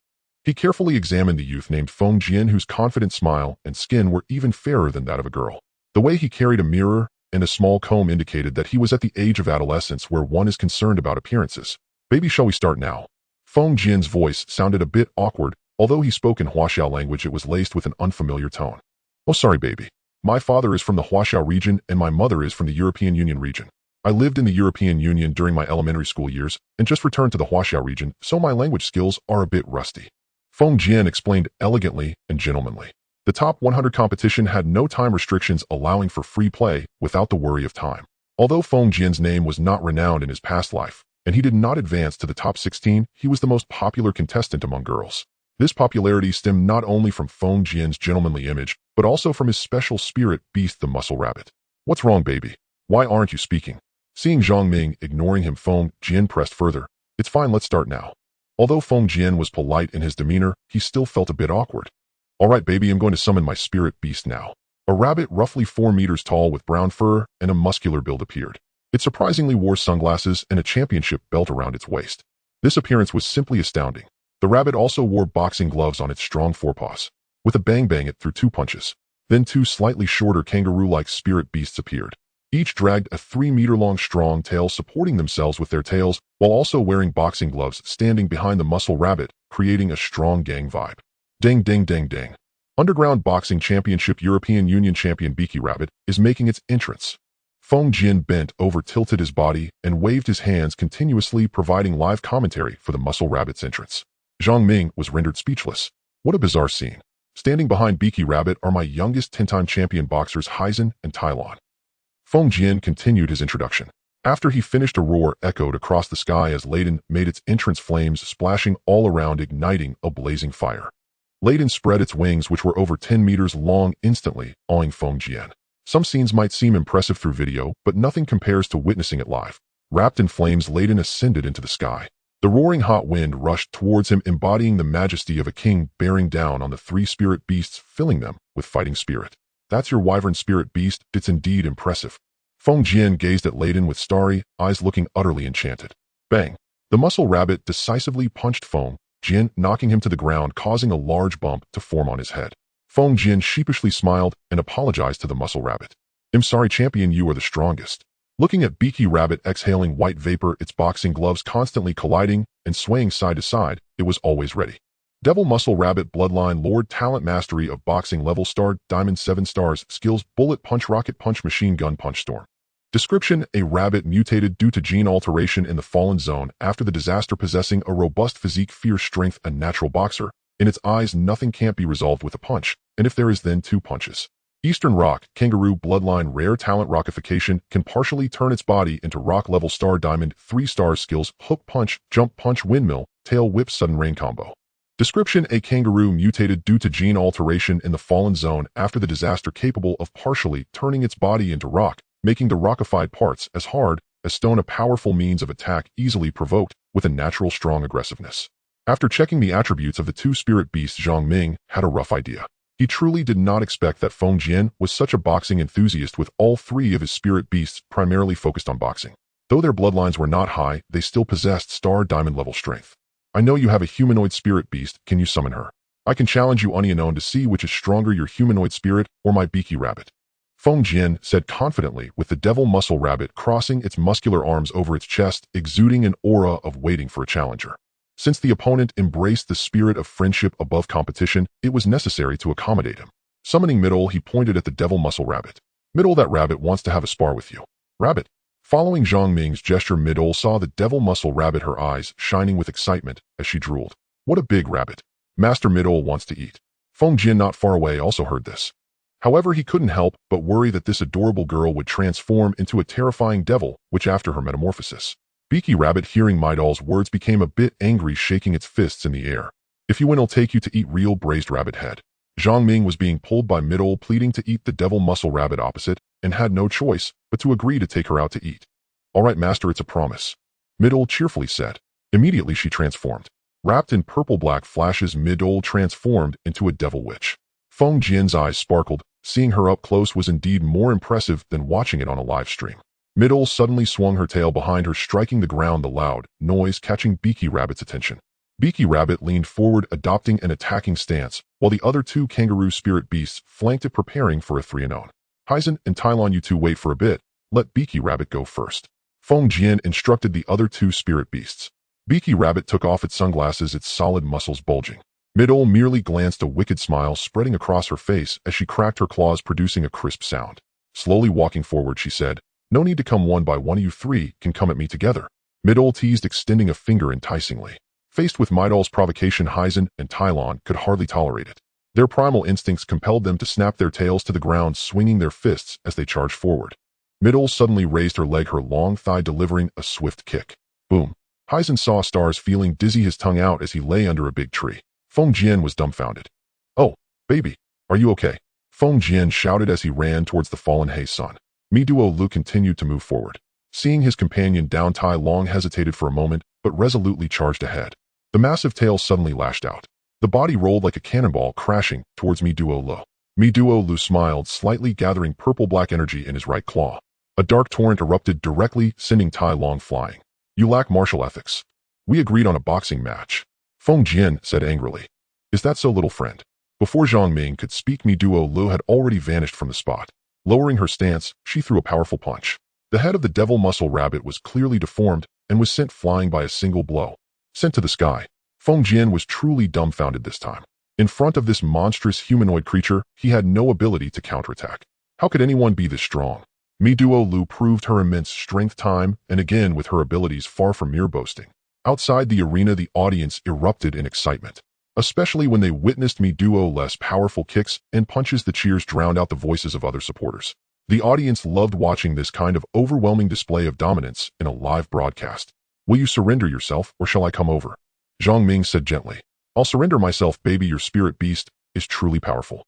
He carefully examined the youth named Feng Jian, whose confident smile and skin were even fairer than that of a girl. The way he carried a mirror and a small comb indicated that he was at the age of adolescence, where one is concerned about appearances. Baby, shall we start now? Feng Jian's voice sounded a bit awkward. Although he spoke in Huaxiao language, it was laced with an unfamiliar tone. Oh, sorry, baby. My father is from the Huaxiao region and my mother is from the European Union region. I lived in the European Union during my elementary school years and just returned to the Huaxiao region, so my language skills are a bit rusty. Feng Jian explained elegantly and gentlemanly. The top 100 competition had no time restrictions, allowing for free play without the worry of time. Although Feng Jian's name was not renowned in his past life, and he did not advance to the top 16, he was the most popular contestant among girls. This popularity stemmed not only from Feng Jian's gentlemanly image, but also from his special spirit beast, the muscle rabbit. What's wrong, baby? Why aren't you speaking? Seeing Zhang Ming ignoring him, Feng Jian pressed further. It's fine, let's start now. Although Feng Jian was polite in his demeanor, he still felt a bit awkward. Alright, baby, I'm going to summon my spirit beast now. A rabbit roughly 4 meters tall with brown fur and a muscular build appeared. It surprisingly wore sunglasses and a championship belt around its waist. This appearance was simply astounding. The rabbit also wore boxing gloves on its strong forepaws. With a bang, it threw 2 punches. Then 2 slightly shorter kangaroo-like spirit beasts appeared. Each dragged a 3-meter-long strong tail, supporting themselves with their tails, while also wearing boxing gloves, standing behind the muscle rabbit, creating a strong gang vibe. Ding, ding, ding, ding. Underground Boxing Championship European Union champion Beaky Rabbit is making its entrance. Feng Jian bent over, tilted his body, and waved his hands continuously, providing live commentary for the muscle rabbit's entrance. Zhang Ming was rendered speechless. What a bizarre scene. Standing behind Beaky Rabbit are my youngest 10-time champion boxers Heisen and Tylon. Feng Jian continued his introduction. After he finished, a roar echoed across the sky as Layden made its entrance, flames splashing all around, igniting a blazing fire. Layden spread its wings, which were over 10 meters long, instantly awing Feng Jian. Some scenes might seem impressive through video, but nothing compares to witnessing it live. Wrapped in flames, Layden ascended into the sky. The roaring hot wind rushed towards him, embodying the majesty of a king, bearing down on the 3 spirit beasts, filling them with fighting spirit. That's your wyvern spirit beast, it's indeed impressive. Feng Jian gazed at Layden with starry eyes, looking utterly enchanted. Bang! The muscle rabbit decisively punched Feng Jian, knocking him to the ground, causing a large bump to form on his head. Feng Jian sheepishly smiled and apologized to the muscle rabbit. I'm sorry, champion, you are the strongest. Looking at Beaky Rabbit exhaling white vapor, its boxing gloves constantly colliding and swaying side to side, it was always ready. Devil Muscle Rabbit Bloodline Lord Talent Mastery of Boxing Level Star Diamond 7 stars Skills Bullet Punch Rocket Punch Machine Gun Punch Storm. Description: a rabbit mutated due to gene alteration in the Fallen Zone after the disaster, possessing a robust physique, fierce strength, a natural boxer. In its eyes, nothing can't be resolved with a punch, and if there is, then 2 punches. Eastern Rock Kangaroo Bloodline Rare Talent Rockification can partially turn its body into Rock Level Star Diamond 3 stars Skills Hook Punch, Jump Punch, Windmill, Tail Whip, Sudden Rain Combo. Description: a kangaroo mutated due to gene alteration in the Fallen Zone after the disaster, capable of partially turning its body into rock, making the rockified parts as hard as stone, a powerful means of attack easily provoked with a natural strong aggressiveness. After checking the attributes of the 2 spirit beasts, Zhang Ming had a rough idea. He truly did not expect that Feng Jian was such a boxing enthusiast, with all 3 of his spirit beasts primarily focused on boxing. Though their bloodlines were not high, they still possessed star diamond level strength. I know you have a humanoid spirit beast, can you summon her? I can challenge you unknown to see which is stronger, your humanoid spirit or my Beaky Rabbit. Feng Jian said confidently, with the devil muscle rabbit crossing its muscular arms over its chest, exuding an aura of waiting for a challenger. Since the opponent embraced the spirit of friendship above competition, it was necessary to accommodate him. Summoning Middle, he pointed at the devil muscle rabbit. Middle, that rabbit wants to have a spar with you. Rabbit. Following Zhang Ming's gesture, Middle saw the devil muscle rabbit, her eyes shining with excitement as she drooled. What a big rabbit. Master Middle wants to eat. Feng Jian, not far away, also heard this. However, he couldn't help but worry that this adorable girl would transform into a terrifying devil, which after her metamorphosis. Beaky Rabbit, hearing Midal's words, became a bit angry, shaking its fists in the air. If you win, I'll take you to eat real braised rabbit head. Zhang Ming was being pulled by Middle, pleading to eat the devil muscle rabbit opposite, and had no choice but to agree to take her out to eat. All right, master, it's a promise. Middle cheerfully said. Immediately she transformed. Wrapped in purple-black flashes, Middle transformed into a devil witch. Feng Jian's eyes sparkled. Seeing her up close was indeed more impressive than watching it on a live stream. Middle suddenly swung her tail behind her, striking the ground, the loud noise catching Beaky Rabbit's attention. Beaky Rabbit leaned forward, adopting an attacking stance, while the other two kangaroo spirit beasts flanked it, preparing for a 3-0. Hyzen and Tylon, you two wait for a bit. Let Beaky Rabbit go first. Feng Jian instructed the other two spirit beasts. Beaky Rabbit took off its sunglasses, its solid muscles bulging. Mid-ol merely glanced, a wicked smile spreading across her face as she cracked her claws, producing a crisp sound. Slowly walking forward, she said, "No need to come one by one, you three can come at me together." Mid-ol teased, extending a finger enticingly. Faced with Mid-ol's provocation, Hyzen and Tylon could hardly tolerate it. Their primal instincts compelled them to snap their tails to the ground, swinging their fists as they charged forward. Mid-ol suddenly raised her leg, her long thigh delivering a swift kick. Boom. Hyzen saw stars, feeling dizzy, his tongue out as he lay under a big tree. Feng Jian was dumbfounded. "Oh, baby, are you okay?" Feng Jian shouted as he ran towards the fallen He Sun. Mi Duo Lu continued to move forward. Seeing his companion down, Tai Long hesitated for a moment, but resolutely charged ahead. The massive tail suddenly lashed out. The body rolled like a cannonball, crashing towards Mi Duo Lu. Mi Duo Lu smiled slightly, gathering purple-black energy in his right claw. A dark torrent erupted directly, sending Tai Long flying. "You lack martial ethics. We agreed on a boxing match," Feng Jian said angrily. "Is that so, little friend?" Before Zhang Ming could speak, Mi Duo Lu had already vanished from the spot. Lowering her stance, she threw a powerful punch. The head of the devil muscle rabbit was clearly deformed and was sent flying by a single blow. Sent to the sky. Feng Jian was truly dumbfounded this time. In front of this monstrous humanoid creature, he had no ability to counterattack. How could anyone be this strong? Mi Duo Lu proved her immense strength time and again with her abilities, far from mere boasting. Outside the arena, the audience erupted in excitement, especially when they witnessed Mi Duo Lu's powerful kicks and punches. The cheers drowned out the voices of other supporters. The audience loved watching this kind of overwhelming display of dominance in a live broadcast. "Will you surrender yourself, or shall I come over?" Zhang Ming said gently. "I'll surrender myself, baby. Your spirit beast is truly powerful.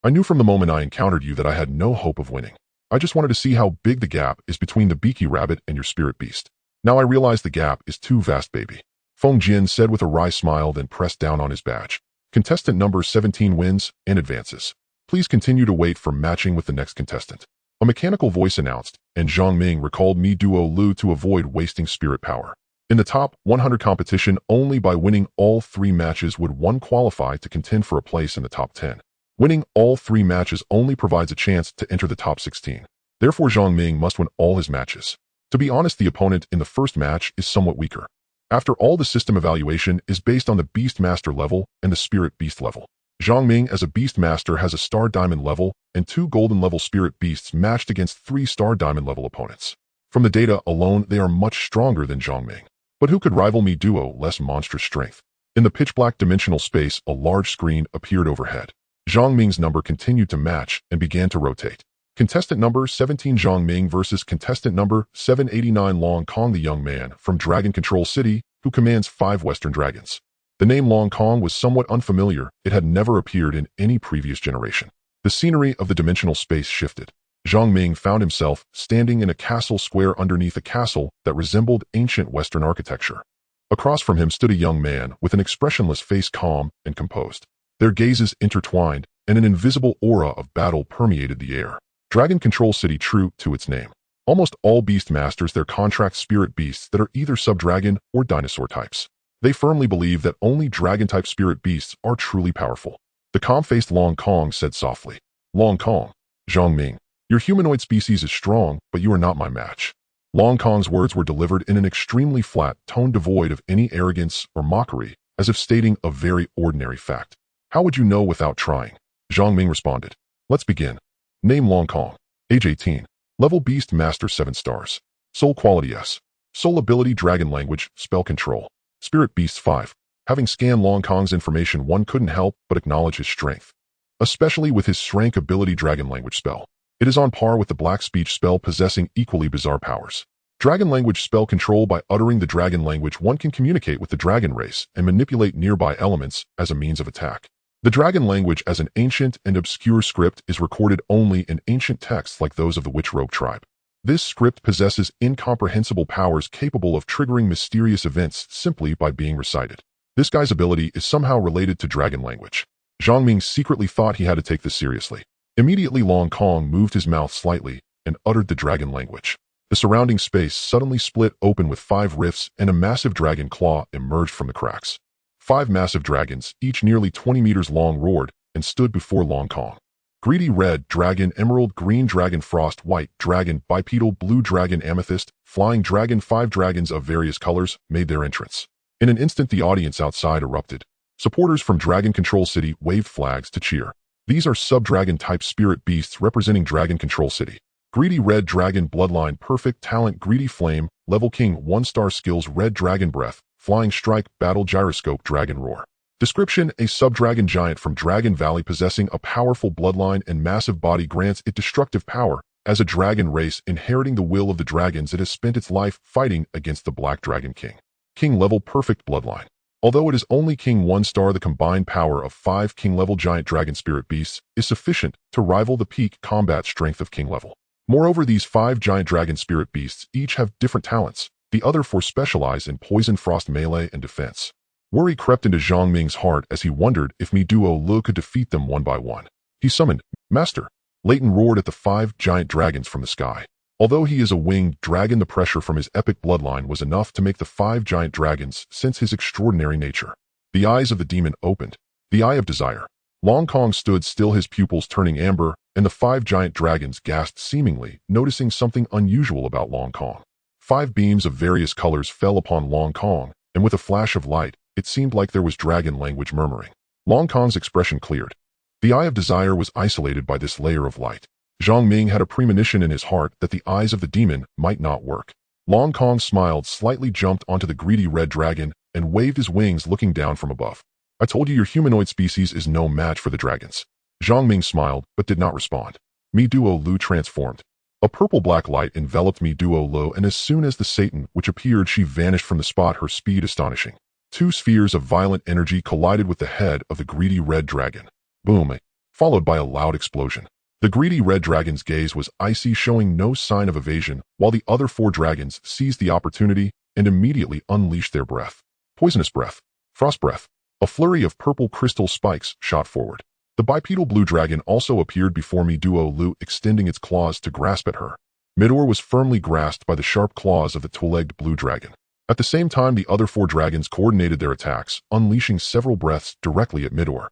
I knew from the moment I encountered you that I had no hope of winning. I just wanted to see how big the gap is between the Beaky Rabbit and your spirit beast. Now I realize the gap is too vast, baby." Feng Jian said with a wry smile, then pressed down on his badge. "Contestant number 17 wins and advances. Please continue to wait for matching with the next contestant." A mechanical voice announced, and Zhang Ming recalled Mi Duo Lu to avoid wasting spirit power. In the top 100 competition, only by winning all 3 matches would one qualify to contend for a place in the top 10. Winning all 3 matches only provides a chance to enter the top 16. Therefore, Zhang Ming must win all his matches. To be honest, the opponent in the first match is somewhat weaker. After all, the system evaluation is based on the Beast Master level and the Spirit Beast level. Zhang Ming as a Beast Master has a Star Diamond level and 2 Golden level Spirit Beasts matched against 3 Star Diamond level opponents. From the data alone, they are much stronger than Zhang Ming. But who could rival Mi Duo Lu's monstrous strength? In the pitch-black dimensional space, a large screen appeared overhead. Zhang Ming's number continued to match and began to rotate. Contestant number 17 Zhang Ming versus contestant number 789 Long Kong, the young man from Dragon Control City who commands 5 Western dragons. The name Long Kong was somewhat unfamiliar. It had never appeared in any previous generation. The scenery of the dimensional space shifted. Zhang Ming found himself standing in a castle square underneath a castle that resembled ancient Western architecture. Across from him stood a young man with an expressionless face, calm and composed. Their gazes intertwined, and an invisible aura of battle permeated the air. Dragon Control City, true to its name. Almost all Beast Masters their contract spirit beasts that are either sub-dragon or dinosaur types. They firmly believe that only dragon-type spirit beasts are truly powerful. The calm-faced Long Kong said softly. "Long Kong, Zhang Ming, your humanoid species is strong, but you are not my match." Long Kong's words were delivered in an extremely flat tone, devoid of any arrogance or mockery, as if stating a very ordinary fact. "How would you know without trying?" Zhang Ming responded. "Let's begin. Name Long Kong. Age 18. Level Beast Master 7 stars. Soul Quality S. Soul Ability Dragon Language, Spell Control. Spirit Beasts 5. Having scanned Long Kong's information, one couldn't help but acknowledge his strength. Especially with his Shrank Ability Dragon Language spell. It is on par with the Black Speech spell, possessing equally bizarre powers. Dragon Language Spell Control. By uttering the dragon language, one can communicate with the dragon race and manipulate nearby elements as a means of attack. The dragon language, as an ancient and obscure script, is recorded only in ancient texts like those of the Witch Rogue tribe. This script possesses incomprehensible powers capable of triggering mysterious events simply by being recited. This guy's ability is somehow related to dragon language. Zhang Ming secretly thought he had to take this seriously. Immediately, Long Kong moved his mouth slightly and uttered the dragon language. The surrounding space suddenly split open with 5 rifts, and a massive dragon claw emerged from the cracks. 5 massive dragons, each nearly 20 meters long, roared and stood before Long Kong. Greedy red dragon, emerald green dragon, frost white dragon, bipedal blue dragon, amethyst, flying dragon. 5 dragons of various colors made their entrance. In an instant, the audience outside erupted. Supporters from Dragon Control City waved flags to cheer. These are sub-dragon type spirit beasts representing Dragon Control City. Greedy red dragon, bloodline perfect, talent greedy flame, level king, 1-star skills, red dragon breath, flying strike, battle gyroscope, dragon roar. Description: a sub-dragon giant from Dragon Valley possessing a powerful bloodline and massive body grants it destructive power. As a dragon race inheriting the will of the dragons, it has spent its life fighting against the Black Dragon King. King level perfect bloodline. Although it is only King 1-star, the combined power of 5 King level giant dragon spirit beasts is sufficient to rival the peak combat strength of King level. Moreover, these 5 giant dragon spirit beasts each have different talents. The other 4 specialize in poison, frost, melee, and defense. Worry crept into Zhang Ming's heart as he wondered if Mi Duo Lu could defeat them one by one. He summoned, Master. Leighton roared at the 5 giant dragons from the sky. Although he is a winged dragon, the pressure from his epic bloodline was enough to make the 5 giant dragons sense his extraordinary nature. The eyes of the demon opened. The eye of desire. Long Kong stood still, his pupils turning amber, and the 5 giant dragons gasped, seemingly noticing something unusual about Long Kong. 5 beams of various colors fell upon Long Kong, and with a flash of light, it seemed like there was dragon language murmuring. Long Kong's expression cleared. The eye of desire was isolated by this layer of light. Zhang Ming had a premonition in his heart that the eyes of the demon might not work. Long Kong smiled slightly, jumped onto the greedy red dragon, and waved his wings, looking down from above. I told you your humanoid species is no match for the dragons. Zhang Ming smiled, but did not respond. Mi Duo Lu transformed. A purple-black light enveloped Mi Duo Lu, and as soon as the Satan which appeared, she vanished from the spot, her speed astonishing. 2 spheres of violent energy collided with the head of the greedy red dragon. Boom! Followed by a loud explosion. The greedy red dragon's gaze was icy, showing no sign of evasion, while the other 4 dragons seized the opportunity and immediately unleashed their breath. Poisonous breath. Frost breath. A flurry of purple crystal spikes shot forward. The bipedal blue dragon also appeared before Mi Duo Lu, extending its claws to grasp at her. Midor was firmly grasped by the sharp claws of the 2-legged blue dragon. At the same time, the other 4 dragons coordinated their attacks, unleashing several breaths directly at Midor.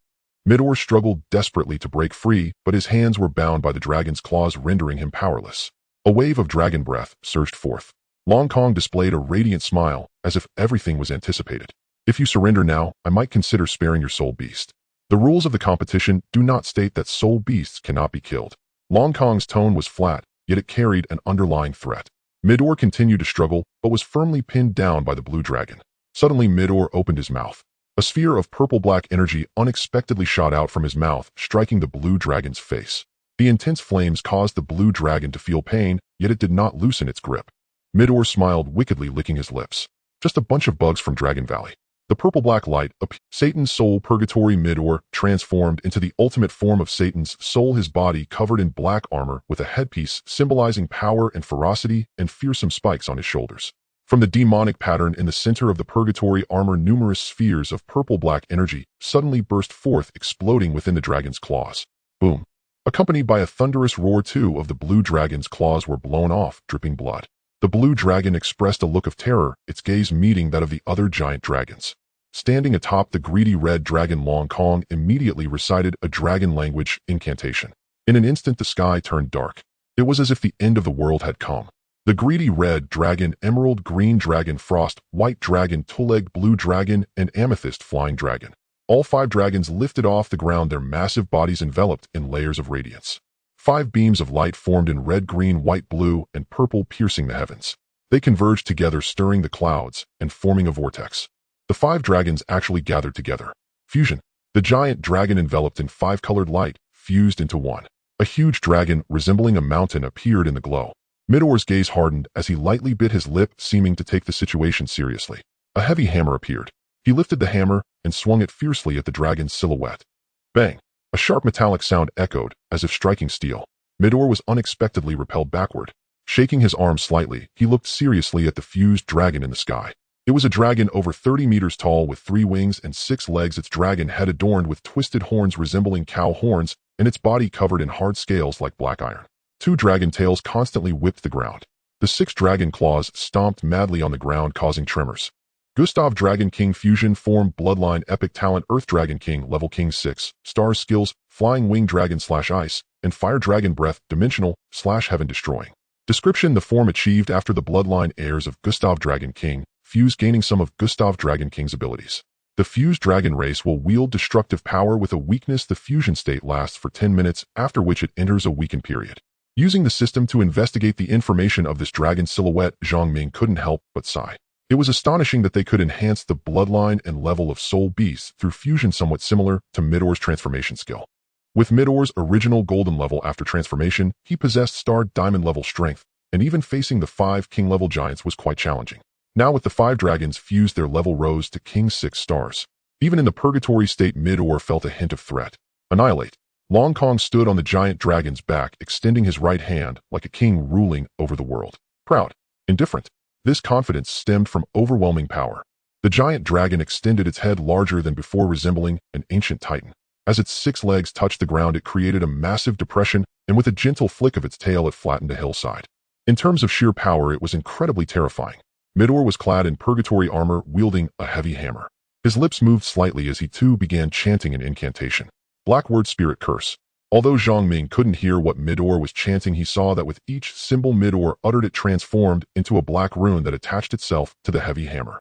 Midor struggled desperately to break free, but his hands were bound by the dragon's claws, rendering him powerless. A wave of dragon breath surged forth. Long Kong displayed a radiant smile, as if everything was anticipated. If you surrender now, I might consider sparing your soul beast. The rules of the competition do not state that soul beasts cannot be killed. Long Kong's tone was flat, yet it carried an underlying threat. Midor continued to struggle, but was firmly pinned down by the blue dragon. Suddenly, Midor opened his mouth. A sphere of purple-black energy unexpectedly shot out from his mouth, striking the blue dragon's face. The intense flames caused the blue dragon to feel pain, yet it did not loosen its grip. Midor smiled wickedly, licking his lips. Just a bunch of bugs from Dragon Valley. The purple-black light appeared. Satan's soul purgatory. Midor transformed into the ultimate form of Satan's soul, his body covered in black armor with a headpiece symbolizing power and ferocity and fearsome spikes on his shoulders. From the demonic pattern in the center of the purgatory armor, numerous spheres of purple-black energy suddenly burst forth, exploding within the dragon's claws. Boom! Accompanied by a thunderous roar, 2 of the blue dragon's claws were blown off, dripping blood. The blue dragon expressed a look of terror, its gaze meeting that of the other giant dragons. Standing atop the greedy red dragon, Long Kong immediately recited a dragon language incantation. In an instant, the sky turned dark. It was as if the end of the world had come. The greedy red dragon, emerald green dragon, frost white dragon, 2-legged blue dragon, and amethyst flying dragon. All 5 dragons lifted off the ground, their massive bodies enveloped in layers of radiance. 5 beams of light formed in red, green, white, blue, and purple, piercing the heavens. They converged together, stirring the clouds and forming a vortex. The 5 dragons actually gathered together. Fusion. The giant dragon, enveloped in 5-colored light, fused into one. A huge dragon resembling a mountain appeared in the glow. Midor's gaze hardened as he lightly bit his lip, seeming to take the situation seriously. A heavy hammer appeared. He lifted the hammer and swung it fiercely at the dragon's silhouette. Bang! A sharp metallic sound echoed, as if striking steel. Midor was unexpectedly repelled backward. Shaking his arm slightly, he looked seriously at the fused dragon in the sky. It was a dragon over 30 meters tall with 3 wings and 6 legs, its dragon head adorned with twisted horns resembling cow horns, and its body covered in hard scales like black iron. 2 dragon tails constantly whipped the ground. The 6 dragon claws stomped madly on the ground, causing tremors. Gustav Dragon King Fusion Form Bloodline Epic Talent Earth Dragon King Level King 6 Stars Skills Flying Wing Dragon / Ice and Fire Dragon Breath Dimensional / Heaven Destroying. Description: the form achieved after the bloodline heirs of Gustav Dragon King fuse, gaining some of Gustav Dragon King's abilities. The fused dragon race will wield destructive power with a weakness. The fusion state lasts for 10 minutes, after which it enters a weakened period. Using the system to investigate the information of this dragon silhouette, Zhang Ming couldn't help but sigh. It was astonishing that they could enhance the bloodline and level of soul beasts through fusion, somewhat similar to Midor's transformation skill. With Midor's original golden level after transformation, he possessed star diamond level strength, and even facing the 5 king level giants was quite challenging. Now with the 5 dragons fused, their level rose to king 6 stars. Even in the purgatory state, Midor felt a hint of threat. Annihilate. Long Kong stood on the giant dragon's back, extending his right hand like a king ruling over the world. Proud. Indifferent. This confidence stemmed from overwhelming power. The giant dragon extended its head larger than before, resembling an ancient titan. As its 6 legs touched the ground, it created a massive depression, and with a gentle flick of its tail, it flattened a hillside. In terms of sheer power, it was incredibly terrifying. Midor was clad in purgatory armor, wielding a heavy hammer. His lips moved slightly as he too began chanting an incantation. Black Word Spirit Curse. Although Zhang Ming couldn't hear what Midor was chanting, he saw that with each symbol Midor uttered, it transformed into a black rune that attached itself to the heavy hammer.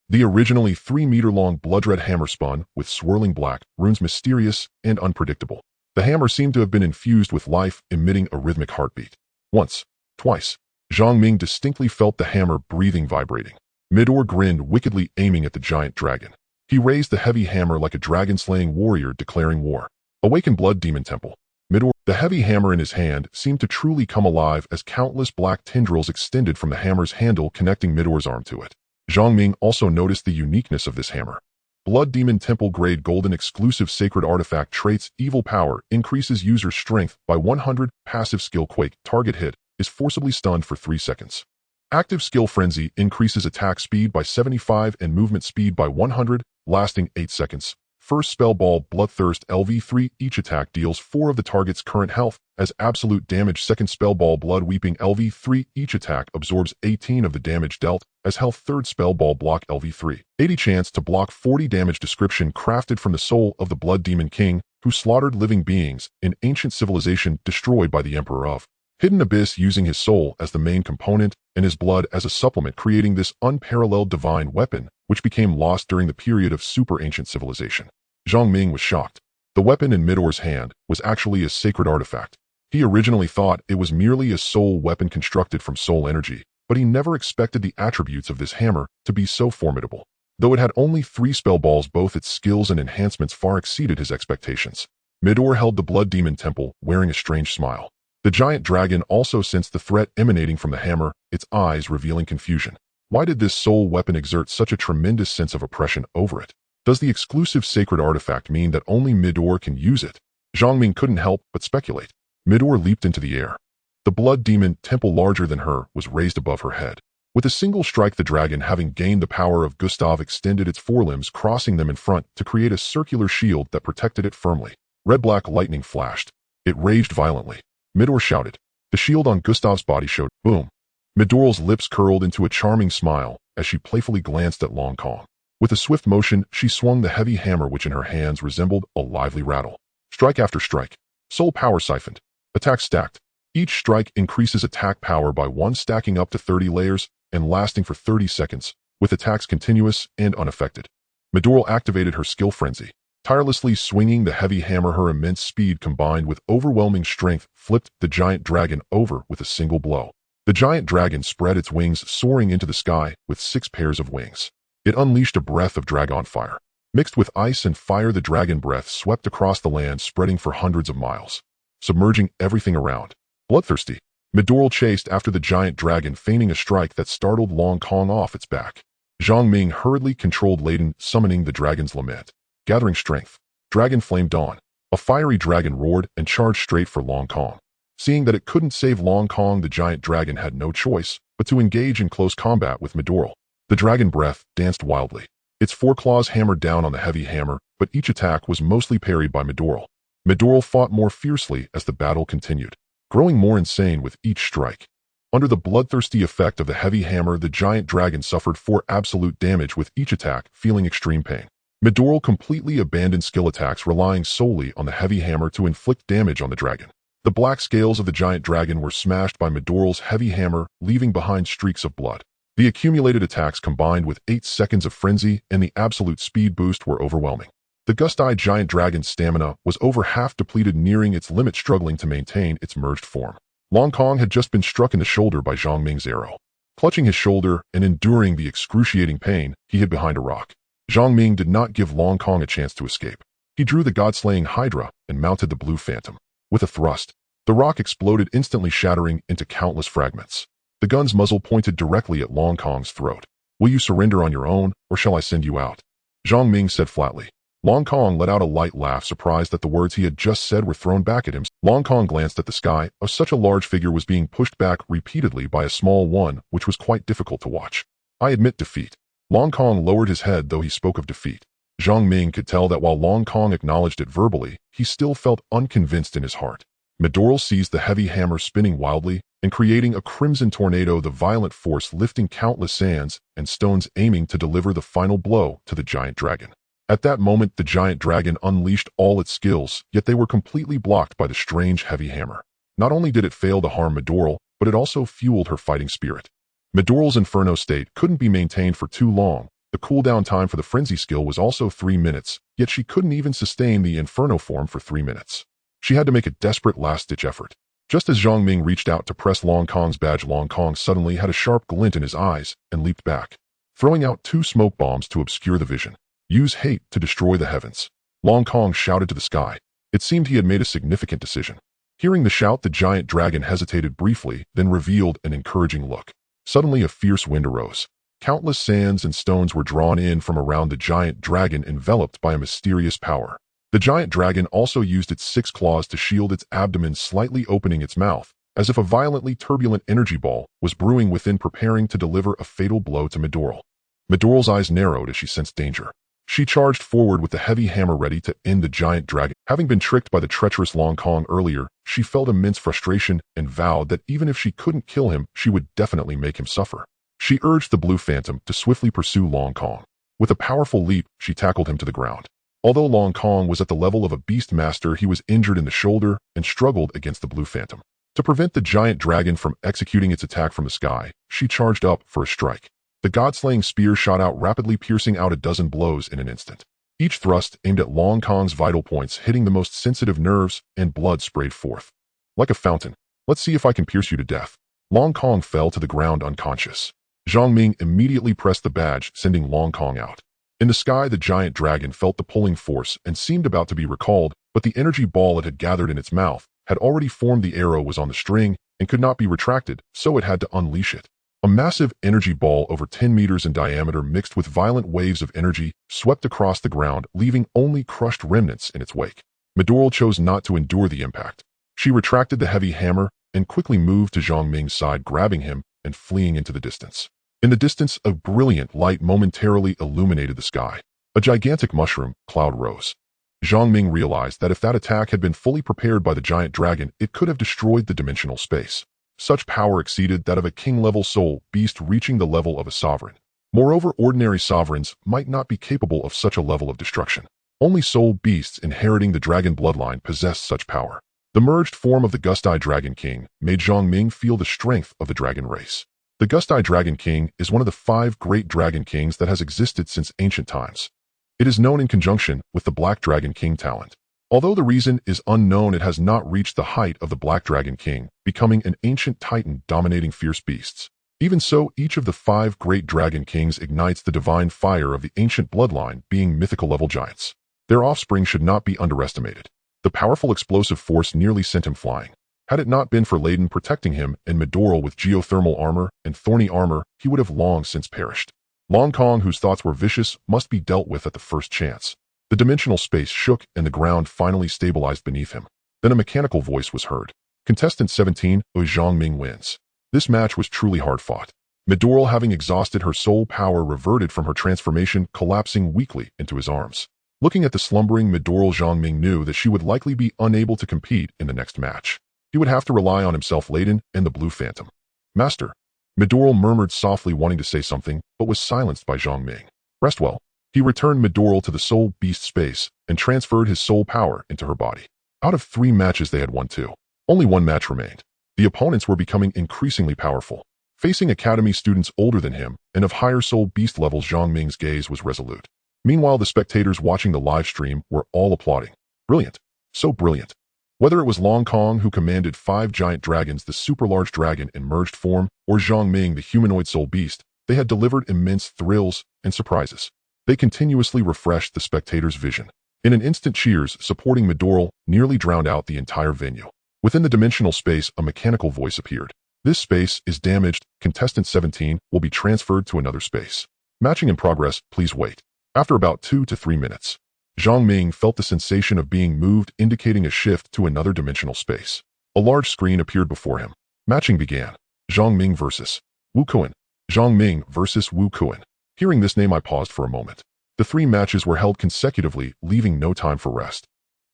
The originally 3-meter-long blood-red hammer spun with swirling black runes, mysterious and unpredictable. The hammer seemed to have been infused with life, emitting a rhythmic heartbeat. Once, twice, Zhang Ming distinctly felt the hammer breathing, vibrating. Midor grinned wickedly, aiming at the giant dragon. He raised the heavy hammer like a dragon-slaying warrior declaring war. Awaken Blood Demon Temple. Midor, the heavy hammer in his hand, seemed to truly come alive as countless black tendrils extended from the hammer's handle, connecting Midor's arm to it. Zhang Ming also noticed the uniqueness of this hammer. Blood Demon Temple Grade Golden Exclusive Sacred Artifact Traits. Evil Power increases user strength by 100. Passive skill Quake. Target hit is forcibly stunned for 3 seconds. Active skill Frenzy increases attack speed by 75 and movement speed by 100, lasting 8 seconds. First spell Ball Bloodthirst LV3. Each attack deals 4 of the target's current health as absolute damage. Second spell Ball Blood Weeping LV3. Each attack absorbs 18 of the damage dealt as health. Third spell Ball Block LV3. 80 chance to block 40 damage. Description: crafted from the soul of the Blood Demon King, who slaughtered living beings in ancient civilization destroyed by the Emperor of Hidden Abyss, using his soul as the main component and his blood as a supplement, creating this unparalleled divine weapon, which became lost during the period of super ancient civilization. Zhang Ming was shocked. The weapon in Midor's hand was actually a sacred artifact. He originally thought it was merely a soul weapon constructed from soul energy, but he never expected the attributes of this hammer to be so formidable. Though it had only 3 spell balls, both its skills and enhancements far exceeded his expectations. Midor held the Blood Demon Temple, wearing a strange smile. The giant dragon also sensed the threat emanating from the hammer, its eyes revealing confusion. Why did this soul weapon exert such a tremendous sense of oppression over it? Does the exclusive sacred artifact mean that only Midor can use it? Zhang Ming couldn't help but speculate. Midor leaped into the air. The Blood Demon Temple, larger than her, was raised above her head. With a single strike, the dragon, having gained the power of Gustav, extended its forelimbs, crossing them in front to create a circular shield that protected it firmly. Red-black lightning flashed. It raged violently. Midor shouted. The shield on Gustav's body showed. Boom. Midor's lips curled into a charming smile as she playfully glanced at Long Kong. With a swift motion, she swung the heavy hammer, which in her hands resembled a lively rattle. Strike after strike. Soul Power siphoned. Attack stacked. Each strike increases attack power by 1, stacking up to 30 layers and lasting for 30 seconds, with attacks continuous and unaffected. Midor activated her skill Frenzy. Tirelessly swinging the heavy hammer, her immense speed combined with overwhelming strength flipped the giant dragon over with a single blow. The giant dragon spread its wings, soaring into the sky with 6 pairs of wings. It unleashed a breath of dragon fire. Mixed with ice and fire, the dragon breath swept across the land, spreading for hundreds of miles, submerging everything around. Bloodthirsty, Midor chased after the giant dragon, feigning a strike that startled Long Kong off its back. Zhang Ming hurriedly controlled Layden, summoning the dragon's lament. Gathering strength, Dragon Flame Dawn. A fiery dragon roared and charged straight for Long Kong. Seeing that it couldn't save Long Kong, the giant dragon had no choice but to engage in close combat with Midor. The dragon breath danced wildly. Its 4 claws hammered down on the heavy hammer, but each attack was mostly parried by Midor. Midor fought more fiercely as the battle continued, growing more insane with each strike. Under the bloodthirsty effect of the heavy hammer, the giant dragon suffered 4 absolute damage with each attack, feeling extreme pain. Midoril completely abandoned skill attacks, relying solely on the heavy hammer to inflict damage on the dragon. The black scales of the giant dragon were smashed by Midoril's heavy hammer, leaving behind streaks of blood. The accumulated attacks combined with 8 seconds of frenzy and the absolute speed boost were overwhelming. The gust-eyed giant dragon's stamina was over half depleted, nearing its limit, struggling to maintain its merged form. Long Kong had just been struck in the shoulder by Zhang Ming's arrow. Clutching his shoulder and enduring the excruciating pain, he hid behind a rock. Zhang Ming did not give Long Kong a chance to escape. He drew the god-slaying Hydra and mounted the blue phantom. With a thrust, the rock exploded, instantly shattering into countless fragments. The gun's muzzle pointed directly at Long Kong's throat. "Will you surrender on your own, or shall I send you out?" Zhang Ming said flatly. Long Kong let out a light laugh, surprised that the words he had just said were thrown back at him. Long Kong glanced at the sky. Such a large figure was being pushed back repeatedly by a small one, which was quite difficult to watch. "I admit defeat." Long Kong lowered his head, though he spoke of defeat. Zhang Ming could tell that while Long Kong acknowledged it verbally, he still felt unconvinced in his heart. Midoril seized the heavy hammer, spinning wildly and creating a crimson tornado, the violent force lifting countless sands and stones, aiming to deliver the final blow to the giant dragon. At that moment, the giant dragon unleashed all its skills, yet they were completely blocked by the strange heavy hammer. Not only did it fail to harm Midoril, but it also fueled her fighting spirit. Midoril's inferno state couldn't be maintained for too long. The cooldown time for the frenzy skill was also 3 minutes, yet she couldn't even sustain the inferno form for 3 minutes. She had to make a desperate last-ditch effort. Just as Zhang Ming reached out to press Long Kong's badge, Long Kong suddenly had a sharp glint in his eyes and leaped back, throwing out 2 smoke bombs to obscure the vision. "Use hate to destroy the heavens," Long Kong shouted to the sky. It seemed he had made a significant decision. Hearing the shout, the giant dragon hesitated briefly, then revealed an encouraging look. Suddenly a fierce wind arose. Countless sands and stones were drawn in from around the giant dragon, enveloped by a mysterious power. The giant dragon also used its 6 claws to shield its abdomen, slightly opening its mouth, as if a violently turbulent energy ball was brewing within, preparing to deliver a fatal blow to Midoril. Midoril's eyes narrowed as she sensed danger. She charged forward with the heavy hammer, ready to end the giant dragon. Having been tricked by the treacherous Long Kong earlier, she felt immense frustration and vowed that even if she couldn't kill him, she would definitely make him suffer. She urged the blue phantom to swiftly pursue Long Kong. With a powerful leap, she tackled him to the ground. Although Long Kong was at the level of a beast master, he was injured in the shoulder and struggled against the blue phantom. To prevent the giant dragon from executing its attack from the sky, she charged up for a strike. The god-slaying spear shot out rapidly, piercing out a dozen blows in an instant. Each thrust aimed at Long Kong's vital points, hitting the most sensitive nerves, and blood sprayed forth. Like a fountain. "Let's see if I can pierce you to death." Long Kong fell to the ground unconscious. Zhang Ming immediately pressed the badge, sending Long Kong out. In the sky, the giant dragon felt the pulling force and seemed about to be recalled, but the energy ball it had gathered in its mouth had already formed. The arrow was on the string and could not be retracted, so it had to unleash it. A massive energy ball over 10 meters in diameter, mixed with violent waves of energy, swept across the ground, leaving only crushed remnants in its wake. Midoril chose not to endure the impact. She retracted the heavy hammer and quickly moved to Zhang Ming's side, grabbing him and fleeing into the distance. In the distance, a brilliant light momentarily illuminated the sky. A gigantic mushroom cloud rose. Zhang Ming realized that if that attack had been fully prepared by the giant dragon, it could have destroyed the dimensional space. Such power exceeded that of a king-level soul beast, reaching the level of a sovereign. Moreover, ordinary sovereigns might not be capable of such a level of destruction. Only soul beasts inheriting the dragon bloodline possessed such power. The merged form of the Gust-Eye Dragon King made Zhang Ming feel the strength of the dragon race. The Gust-Eye Dragon King is one of the 5 great dragon kings that has existed since ancient times. It is known in conjunction with the Black Dragon King talent. Although the reason is unknown, it has not reached the height of the Black Dragon King, becoming an ancient titan dominating fierce beasts. Even so, each of the 5 great dragon kings ignites the divine fire of the ancient bloodline, being mythical-level giants. Their offspring should not be underestimated. The powerful explosive force nearly sent him flying. Had it not been for Layden protecting him and Midoril with geothermal armor and thorny armor, he would have long since perished. Long Kong, whose thoughts were vicious, must be dealt with at the first chance. The dimensional space shook and the ground finally stabilized beneath him. Then a mechanical voice was heard. Contestant 17, Zhang Ming wins. This match was truly hard-fought. Midoril, having exhausted her soul power, reverted from her transformation, collapsing weakly into his arms. Looking at the slumbering Midoril, Zhang Ming knew that she would likely be unable to compete in the next match. He would have to rely on himself, Layden, and the Blue Phantom. Master. Midoril murmured softly, wanting to say something, but was silenced by Zhang Ming. Rest well. He returned Midoril to the soul beast space and transferred his soul power into her body. Out of 3 matches they had won 2. Only 1 match remained. The opponents were becoming increasingly powerful. Facing academy students older than him and of higher soul beast levels, Zhang Ming's gaze was resolute. Meanwhile, the spectators watching the live stream were all applauding. Brilliant. So brilliant. Whether it was Long Kong, who commanded 5 giant dragons, the super large dragon in merged form, or Zhang Ming, the humanoid soul beast, they had delivered immense thrills and surprises. They continuously refreshed the spectators' vision. In an instant, cheers supporting Midoril nearly drowned out the entire venue. Within the dimensional space, a mechanical voice appeared. This space is damaged. Contestant 17 will be transferred to another space. Matching in progress, please wait. After about 2 to 3 minutes, Zhang Ming felt the sensation of being moved, indicating a shift to another dimensional space. A large screen appeared before him. Matching began. Zhang Ming versus Wu Kuan. Zhang Ming versus Wu Kuan. Hearing this name, I paused for a moment. The 3 matches were held consecutively, leaving no time for rest.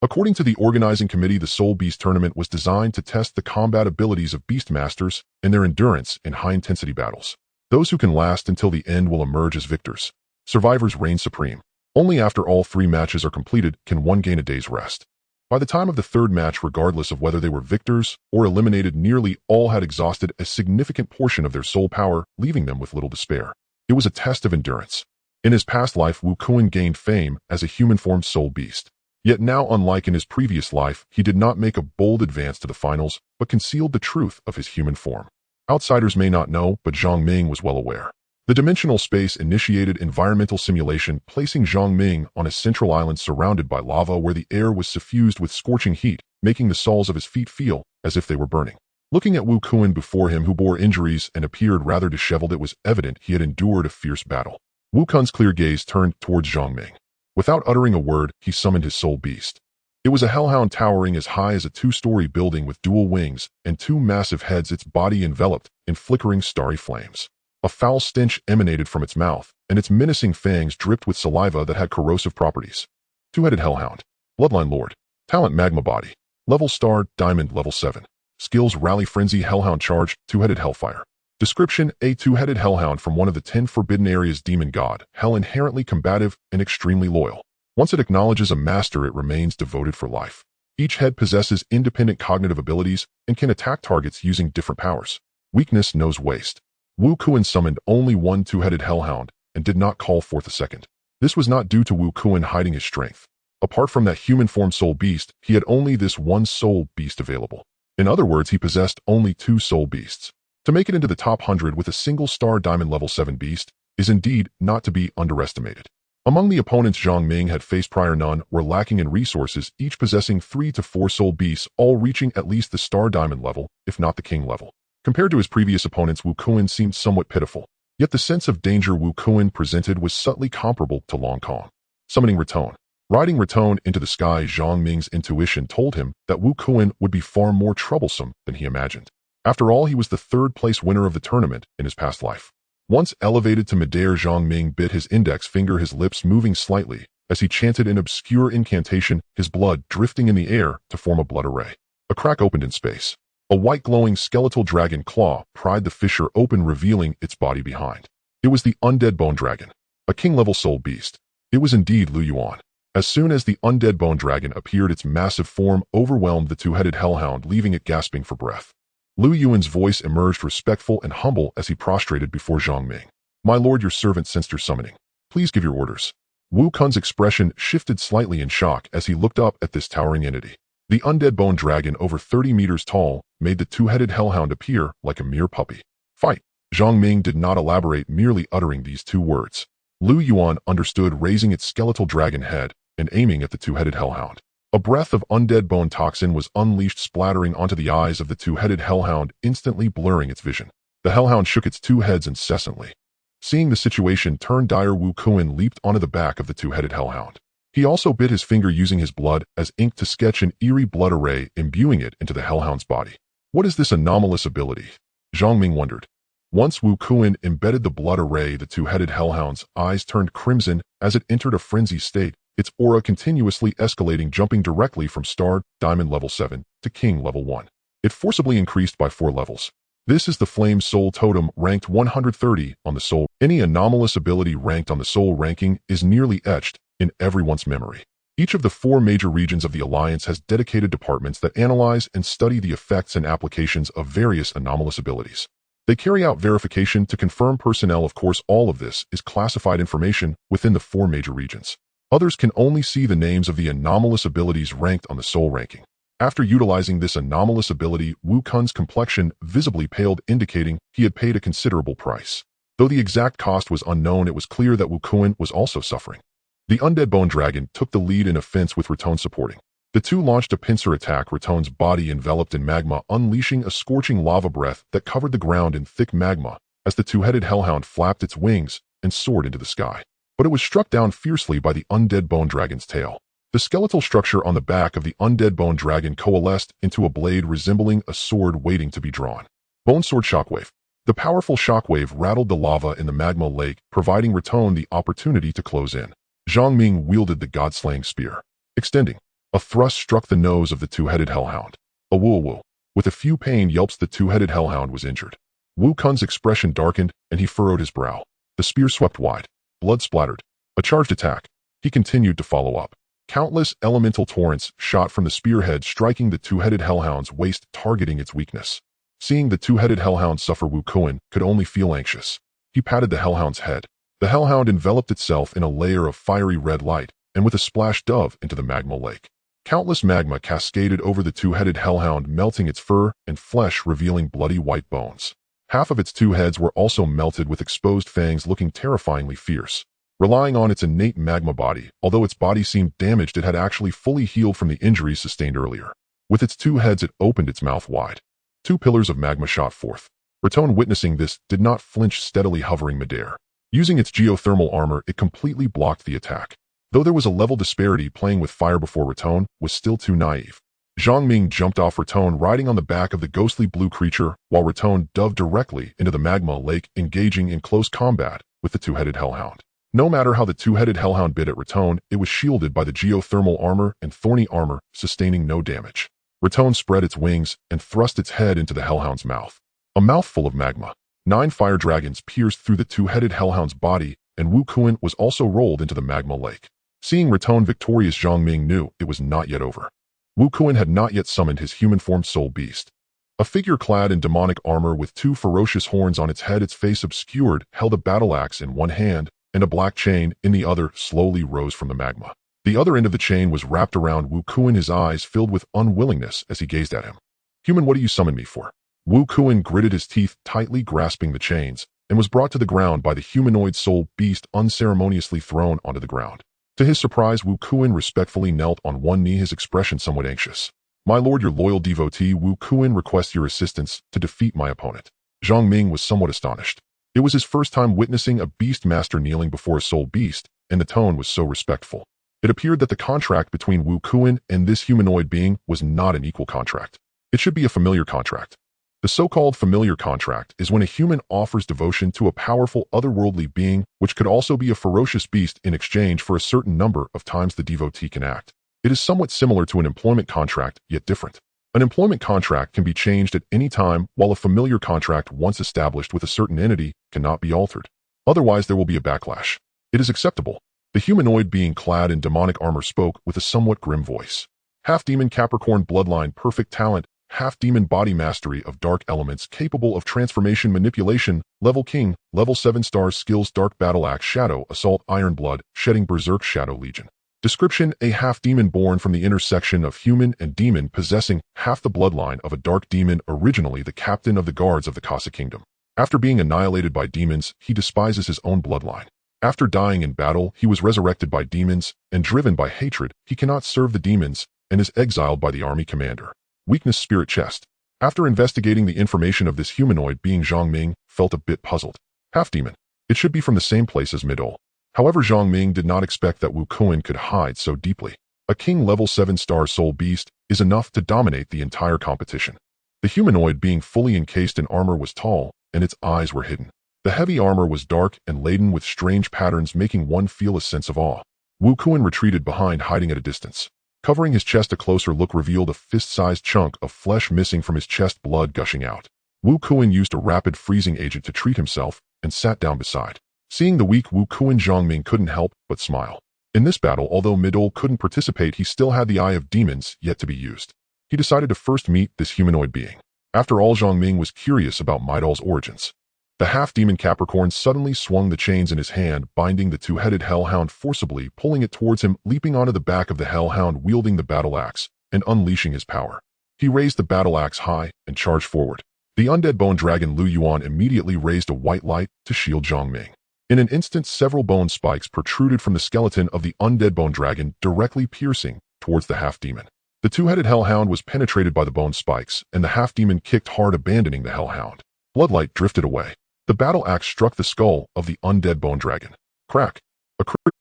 According to the organizing committee, the Soul Beast tournament was designed to test the combat abilities of Beast Masters and their endurance in high-intensity battles. Those who can last until the end will emerge as victors. Survivors reign supreme. Only after all 3 matches are completed can one gain a day's rest. By the time of the 3rd match, regardless of whether they were victors or eliminated, nearly all had exhausted a significant portion of their soul power, leaving them with little to spare. It was a test of endurance. In his past life, Wu Kuan gained fame as a human-formed soul beast. Yet now, unlike in his previous life, he did not make a bold advance to the finals, but concealed the truth of his human form. Outsiders may not know, but Zhang Ming was well aware. The dimensional space initiated environmental simulation, placing Zhang Ming on a central island surrounded by lava where the air was suffused with scorching heat, making the soles of his feet feel as if they were burning. Looking at Wu Kuan before him, who bore injuries and appeared rather disheveled, it was evident he had endured a fierce battle. Wu Kuan's clear gaze turned towards Zhang Ming. Without uttering a word, he summoned his soul beast. It was a hellhound towering as high as a 2-story building with dual wings and 2 massive heads, its body enveloped in flickering starry flames. A foul stench emanated from its mouth, and its menacing fangs dripped with saliva that had corrosive properties. 2-headed hellhound. Bloodline lord. Talent magma body. Level star, diamond level 7. Skills rally frenzy, hellhound charge, 2-headed hellfire. Description: a 2-headed hellhound from one of the 10 forbidden areas, demon god, hell, inherently combative and extremely loyal. Once it acknowledges a master, it remains devoted for life. Each head possesses independent cognitive abilities and can attack targets using different powers. Weakness: knows waste. Wu Kuan summoned only 1 2-headed hellhound and did not call forth a second. This was not due to Wu Kuan hiding his strength. Apart from that human form soul beast, he had only this 1 soul beast available. In other words, he possessed only 2 soul beasts. To make it into the top 100 with a single star diamond level 7 beast is indeed not to be underestimated. Among the opponents Zhang Ming had faced prior, none were lacking in resources, each possessing 3 to 4 soul beasts, all reaching at least the star diamond level, if not the king level. Compared to his previous opponents, Wu Kuan seemed somewhat pitiful, yet the sense of danger Wu Kuan presented was subtly comparable to Long Kong. Summoning Raton. Riding Raton into the sky, Zhang Ming's intuition told him that Wu Kuan would be far more troublesome than he imagined. After all, he was the 3rd place winner of the tournament in his past life. Once elevated to midair, Zhang Ming bit his index finger, his lips moving slightly as he chanted an obscure incantation, his blood drifting in the air to form a blood array. A crack opened in space. A white glowing skeletal dragon claw pried the fissure open, revealing its body behind. It was the undead bone dragon, a king-level soul beast. It was indeed Lu Yuan. As soon as the undead bone dragon appeared, its massive form overwhelmed the 2-headed hellhound, leaving it gasping for breath. Lu Yuan's voice emerged respectful and humble as he prostrated before Zhang Ming. My lord, your servant sensed your summoning. Please give your orders. Wu Kuan's expression shifted slightly in shock as he looked up at this towering entity. The undead bone dragon, over 30 meters tall, made the 2-headed hellhound appear like a mere puppy. Fight! Zhang Ming did not elaborate, merely uttering these 2 words. Lu Yuan understood, raising its skeletal dragon head and aiming at the 2-headed hellhound. A breath of undead bone toxin was unleashed, splattering onto the eyes of the 2-headed hellhound, instantly blurring its vision. The hellhound shook its 2 heads incessantly. Seeing the situation turn dire, Wu Kuan leaped onto the back of the 2-headed hellhound. He also bit his finger, using his blood as ink to sketch an eerie blood array, imbuing it into the hellhound's body. What is this anomalous ability? Zhang Ming wondered. Once Wu Kuan embedded the blood array, the 2-headed hellhound's eyes turned crimson as it entered a frenzied state, its aura continuously escalating, jumping directly from star diamond level 7 to king level 1. It forcibly increased by 4 levels. This is the Flame Soul Totem ranked 130 on the Soul. Any anomalous ability ranked on the Soul ranking is nearly etched in everyone's memory. Each of the 4 major regions of the Alliance has dedicated departments that analyze and study the effects and applications of various anomalous abilities. They carry out verification to confirm personnel. Of course, all of this is classified information within the 4 major regions. Others can only see the names of the anomalous abilities ranked on the Soul ranking. After utilizing this anomalous ability, Wu Kun's complexion visibly paled, indicating he had paid a considerable price. Though the exact cost was unknown, it was clear that Wu Kun was also suffering. The Undead Bone Dragon took the lead in offense with Raton supporting. The two launched a pincer attack, Raton's body enveloped in magma, unleashing a scorching lava breath that covered the ground in thick magma as the two-headed hellhound flapped its wings and soared into the sky. But it was struck down fiercely by the Undead Bone Dragon's tail. The skeletal structure on the back of the Undead Bone Dragon coalesced into a blade resembling a sword waiting to be drawn. Bone Sword Shockwave. The powerful shockwave rattled the lava in the magma lake, providing Raton the opportunity to close in. Zhang Ming wielded the god-slaying spear. Extending, a thrust struck the nose of the two-headed hellhound. A woo-woo. With a few pain yelps, the two-headed hellhound was injured. Wu Kun's expression darkened, and he furrowed his brow. The spear swept wide. Blood splattered. A charged attack. He continued to follow up. Countless elemental torrents shot from the spearhead, striking the two-headed hellhound's waist, targeting its weakness. Seeing the two-headed hellhound suffer, Wu Kun could only feel anxious. He patted the hellhound's head. The hellhound enveloped itself in a layer of fiery red light, and with a splash dove into the magma lake. Countless magma cascaded over the two-headed hellhound, melting its fur and flesh, revealing bloody white bones. Half of its 2 heads were also melted, with exposed fangs looking terrifyingly fierce. Relying on its innate magma body, although its body seemed damaged, it had actually fully healed from the injuries sustained earlier. With its 2 heads, it opened its mouth wide. 2 pillars of magma shot forth. Raton, witnessing this, did not flinch, steadily hovering midair. Using its geothermal armor, it completely blocked the attack. Though there was a level disparity, playing with fire before Raton was still too naive. Zhang Ming jumped off Raton, riding on the back of the ghostly blue creature, while Raton dove directly into the magma lake, engaging in close combat with the two-headed hellhound. No matter how the two-headed hellhound bit at Raton, it was shielded by the geothermal armor and thorny armor, sustaining no damage. Raton spread its wings and thrust its head into the hellhound's mouth. A mouthful of magma. 9 fire dragons pierced through the two-headed hellhound's body, and Wu Kun was also rolled into the magma lake. Seeing Raton victorious, Zhang Ming knew it was not yet over. Wu Kun had not yet summoned his human-formed soul beast. A figure clad in demonic armor with 2 ferocious horns on its head, its face obscured, held a battle axe in one hand and a black chain in the other, slowly rose from the magma. The other end of the chain was wrapped around Wu Kun, his eyes filled with unwillingness as he gazed at him. "Human, what do you summon me for?" Wu Kun gritted his teeth, tightly grasping the chains, and was brought to the ground by the humanoid soul beast, unceremoniously thrown onto the ground. To his surprise, Wu Kun respectfully knelt on one knee, his expression somewhat anxious. "My lord, your loyal devotee Wu Kun requests your assistance to defeat my opponent." Zhang Ming was somewhat astonished. It was his first time witnessing a beast master kneeling before a soul beast, and the tone was so respectful. It appeared that the contract between Wu Kun and this humanoid being was not an equal contract. It should be a familiar contract. The so-called familiar contract is when a human offers devotion to a powerful otherworldly being, which could also be a ferocious beast, in exchange for a certain number of times the devotee can act. It is somewhat similar to an employment contract, yet different. An employment contract can be changed at any time, while a familiar contract, once established with a certain entity, cannot be altered. Otherwise, there will be a backlash. It is acceptable. The humanoid being clad in demonic armor spoke with a somewhat grim voice. Half-demon Capricorn bloodline, perfect talent, half-demon body, mastery of dark elements, capable of transformation, manipulation, level king, level 7 stars, skills, dark battle axe, shadow, assault, iron blood, shedding, berserk, shadow legion. Description: a half-demon born from the intersection of human and demon, possessing half the bloodline of a dark demon, originally the captain of the guards of the Kasa kingdom. After being annihilated by demons, he despises his own bloodline. After dying in battle, he was resurrected by demons, and driven by hatred, he cannot serve the demons, and is exiled by the army commander. Weakness: spirit chest. After investigating the information of this humanoid being, Zhang Ming felt a bit puzzled. Half-demon. It should be from the same place as Midol. However, Zhang Ming did not expect that Wu Kun could hide so deeply. A king level 7 star soul beast is enough to dominate the entire competition. The humanoid being fully encased in armor was tall, and its eyes were hidden. The heavy armor was dark and laden with strange patterns, making one feel a sense of awe. Wu Kun retreated behind, hiding at a distance. Covering his chest, a closer look revealed a fist-sized chunk of flesh missing from his chest, blood gushing out. Wu Kuan used a rapid freezing agent to treat himself and sat down beside. Seeing the weak Wu Kuan, Zhang Ming couldn't help but smile. In this battle, although Midol couldn't participate, he still had the Eye of Demons yet to be used. He decided to first meet this humanoid being. After all, Zhang Ming was curious about Midol's origins. The half-demon Capricorn suddenly swung the chains in his hand, binding the two-headed hellhound forcibly, pulling it towards him, leaping onto the back of the hellhound, wielding the battle axe, and unleashing his power. He raised the battle axe high and charged forward. The undead bone dragon Lu Yuan immediately raised a white light to shield Zhang Ming. In an instant, several bone spikes protruded from the skeleton of the undead bone dragon, directly piercing towards the half-demon. The two-headed hellhound was penetrated by the bone spikes, and the half-demon kicked hard, abandoning the hellhound. Bloodlight drifted away. The battle axe struck the skull of the undead bone dragon. Crack.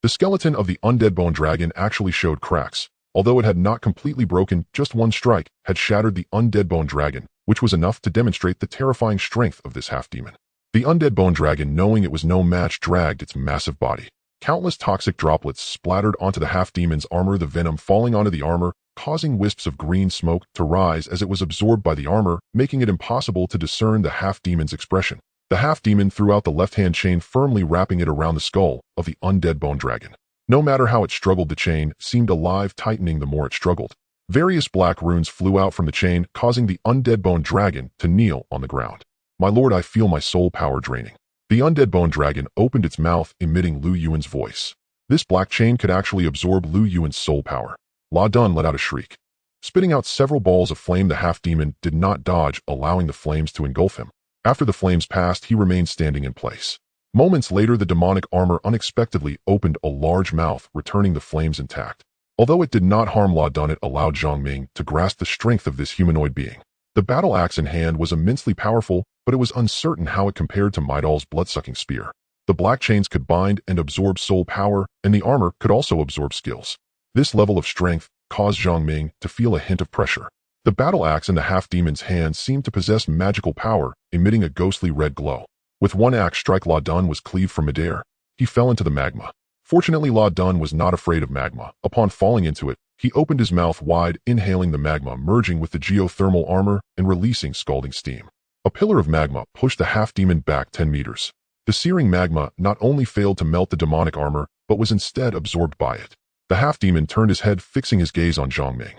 The skeleton of the undead bone dragon actually showed cracks. Although it had not completely broken, just one strike had shattered the undead bone dragon, which was enough to demonstrate the terrifying strength of this half-demon. The undead bone dragon, knowing it was no match, dragged its massive body. Countless toxic droplets splattered onto the half-demon's armor, the venom falling onto the armor, causing wisps of green smoke to rise as it was absorbed by the armor, making it impossible to discern the half-demon's expression. The half-demon threw out the left-hand chain, firmly wrapping it around the skull of the undead bone dragon. No matter how it struggled, the chain seemed alive, tightening the more it struggled. Various black runes flew out from the chain, causing the undead bone dragon to kneel on the ground. "My lord, I feel my soul power draining." The undead bone dragon opened its mouth, emitting Lu Yuan's voice. This black chain could actually absorb Lu Yuan's soul power. La Dun let out a shriek. Spitting out several balls of flame, the half-demon did not dodge, allowing the flames to engulf him. After the flames passed, he remained standing in place. Moments later, the demonic armor unexpectedly opened a large mouth, returning the flames intact. Although it did not harm La Dun, it allowed Zhang Ming to grasp the strength of this humanoid being. The battle axe in hand was immensely powerful, but it was uncertain how it compared to Midol's blood-sucking spear. The black chains could bind and absorb soul power, and the armor could also absorb skills. This level of strength caused Zhang Ming to feel a hint of pressure. The battle axe in the half-demon's hand seemed to possess magical power, emitting a ghostly red glow. With one axe strike, La Dun was cleaved from midair. He fell into the magma. Fortunately, La Dun was not afraid of magma. Upon falling into it, he opened his mouth wide, inhaling the magma, merging with the geothermal armor and releasing scalding steam. A pillar of magma pushed the half-demon back 10 meters. The searing magma not only failed to melt the demonic armor, but was instead absorbed by it. The half-demon turned his head, fixing his gaze on Zhang Ming.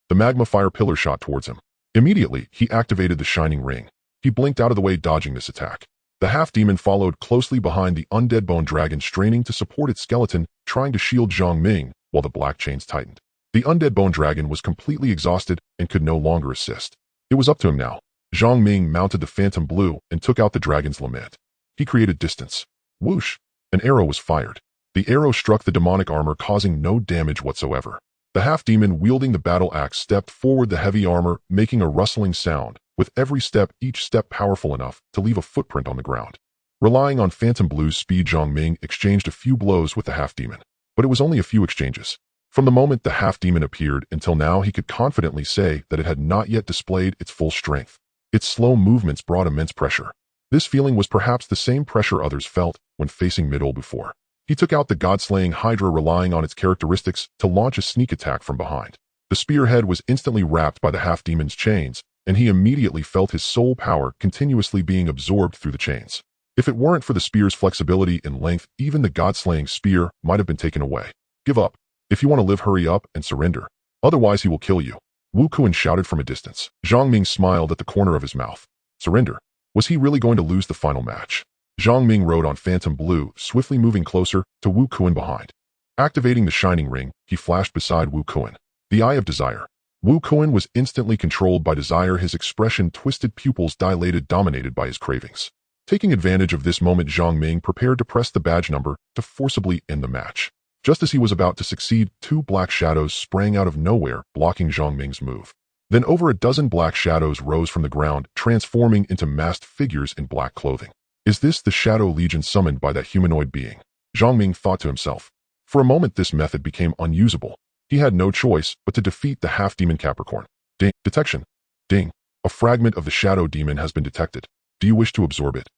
The magma fire pillar shot towards him. Immediately, he activated the shining ring. He blinked out of the way, dodging this attack. The half-demon followed closely behind the undead bone dragon, straining to support its skeleton, trying to shield Zhang Ming while the black chains tightened. The undead bone dragon was completely exhausted and could no longer assist. It was up to him now. Zhang Ming mounted the phantom blue and took out the dragon's lament. He created distance. Whoosh! An arrow was fired. The arrow struck the demonic armor, causing no damage whatsoever. The half-demon, wielding the battle axe, stepped forward, the heavy armor making a rustling sound. With every step, each step powerful enough to leave a footprint on the ground. Relying on phantom blue's speed, Zhang Ming exchanged a few blows with the half-demon. But it was only a few exchanges. From the moment the half-demon appeared until now, he could confidently say that it had not yet displayed its full strength. Its slow movements brought immense pressure. This feeling was perhaps the same pressure others felt when facing Midol before. He took out the god-slaying Hydra, relying on its characteristics to launch a sneak attack from behind. The spearhead was instantly wrapped by the half-demon's chains, and he immediately felt his soul power continuously being absorbed through the chains. If it weren't for the spear's flexibility and length, even the god-slaying spear might have been taken away. "Give up. If you want to live, hurry up and surrender. Otherwise he will kill you," Wu Kuan shouted from a distance. Zhang Ming smiled at the corner of his mouth. Surrender? Was he really going to lose the final match? Zhang Ming rode on phantom blue, swiftly moving closer to Wu Kuan behind. Activating the shining ring, he flashed beside Wu Kuan. The Eye of Desire. Wu Kuan was instantly controlled by desire, his expression twisted, pupils dilated, dominated by his cravings. Taking advantage of this moment, Zhang Ming prepared to press the badge number to forcibly end the match. Just as he was about to succeed, two black shadows sprang out of nowhere, blocking Zhang Ming's move. Then over a dozen black shadows rose from the ground, transforming into masked figures in black clothing. Is this the Shadow Legion summoned by that humanoid being? Zhang Ming thought to himself. For a moment this method became unusable. He had no choice but to defeat the half-demon Capricorn. Ding. Detection. Ding. A fragment of the Shadow Demon has been detected. Do you wish to absorb it?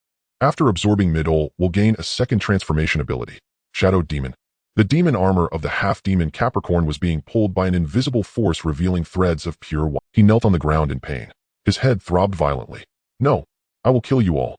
After absorbing Midol, will gain a second transformation ability. Shadow Demon. The demon armor of the half-demon Capricorn was being pulled by an invisible force, revealing threads of pure white. He knelt on the ground in pain. His head throbbed violently. No. I will kill you all.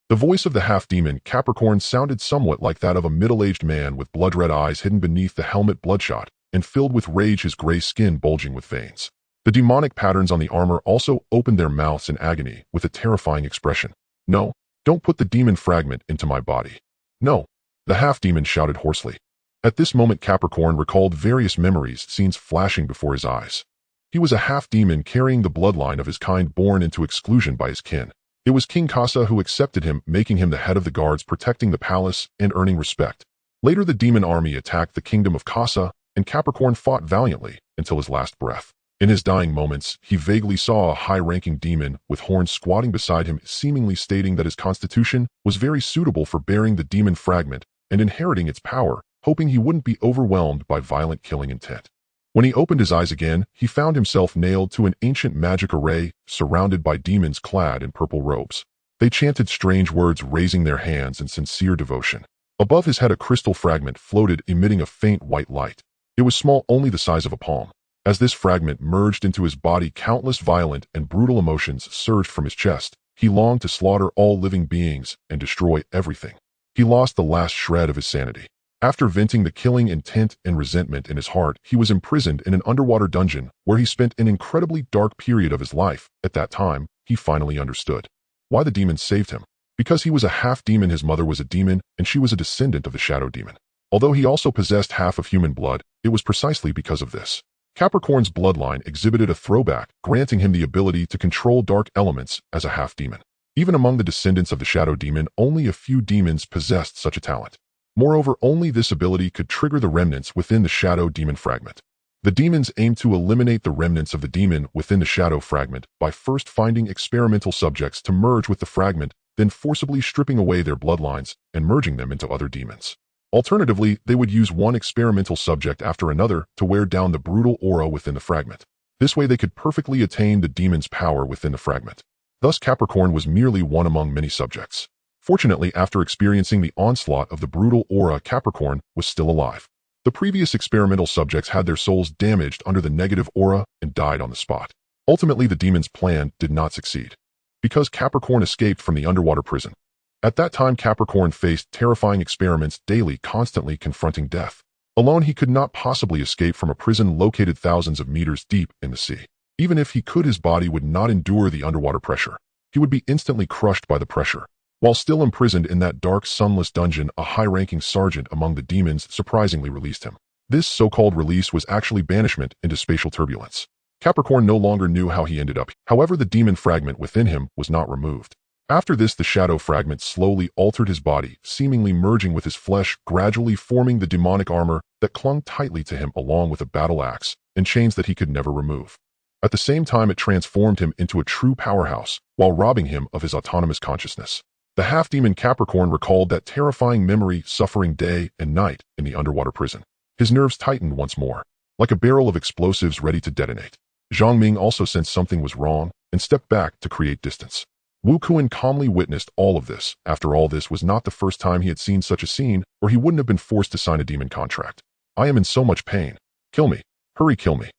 The voice of the half-demon Capricorn sounded somewhat like that of a middle-aged man with blood-red eyes hidden beneath the helmet bloodshot, and filled with rage, his gray skin bulging with veins. The demonic patterns on the armor also opened their mouths in agony with a terrifying expression. No, don't put the demon fragment into my body. No, the half-demon shouted hoarsely. At this moment Capricorn recalled various memories, scenes flashing before his eyes. He was a half-demon carrying the bloodline of his kind, born into exclusion by his kin. It was King Kasa who accepted him, making him the head of the guards protecting the palace and earning respect. Later the demon army attacked the kingdom of Kasa, and Capricorn fought valiantly until his last breath. In his dying moments, he vaguely saw a high-ranking demon with horns squatting beside him, seemingly stating that his constitution was very suitable for bearing the demon fragment and inheriting its power, hoping he wouldn't be overwhelmed by violent killing intent. When he opened his eyes again, he found himself nailed to an ancient magic array, surrounded by demons clad in purple robes. They chanted strange words, raising their hands in sincere devotion. Above his head a crystal fragment floated, emitting a faint white light. It was small, only the size of a palm. As this fragment merged into his body, countless violent and brutal emotions surged from his chest. He longed to slaughter all living beings and destroy everything. He lost the last shred of his sanity. After venting the killing intent and resentment in his heart, he was imprisoned in an underwater dungeon where he spent an incredibly dark period of his life. At that time, he finally understood why the demon saved him. Because he was a half-demon, his mother was a demon, and she was a descendant of the shadow demon. Although he also possessed half of human blood, it was precisely because of this. Capricorn's bloodline exhibited a throwback, granting him the ability to control dark elements as a half-demon. Even among the descendants of the shadow demon, only a few demons possessed such a talent. Moreover, only this ability could trigger the remnants within the shadow demon fragment. The demons aimed to eliminate the remnants of the demon within the shadow fragment by first finding experimental subjects to merge with the fragment, then forcibly stripping away their bloodlines and merging them into other demons. Alternatively, they would use one experimental subject after another to wear down the brutal aura within the fragment. This way they could perfectly attain the demon's power within the fragment. Thus Capricorn was merely one among many subjects. Fortunately, after experiencing the onslaught of the brutal aura, Capricorn was still alive. The previous experimental subjects had their souls damaged under the negative aura and died on the spot. Ultimately, the demon's plan did not succeed, because Capricorn escaped from the underwater prison. At that time, Capricorn faced terrifying experiments daily, constantly confronting death. Alone, he could not possibly escape from a prison located thousands of meters deep in the sea. Even if he could, his body would not endure the underwater pressure. He would be instantly crushed by the pressure. While still imprisoned in that dark, sunless dungeon, a high-ranking sergeant among the demons surprisingly released him. This so-called release was actually banishment into spatial turbulence. Capricorn no longer knew how he ended up. However, the demon fragment within him was not removed. After this, the shadow fragment slowly altered his body, seemingly merging with his flesh, gradually forming the demonic armor that clung tightly to him, along with a battle axe and chains that he could never remove. At the same time, it transformed him into a true powerhouse, while robbing him of his autonomous consciousness. The half-demon Capricorn recalled that terrifying memory, suffering day and night in the underwater prison. His nerves tightened once more, like a barrel of explosives ready to detonate. Zhang Ming also sensed something was wrong and stepped back to create distance. Wu Kuan calmly witnessed all of this. After all, this was not the first time he had seen such a scene, or he wouldn't have been forced to sign a demon contract. I am in so much pain. Kill me. Hurry, kill me.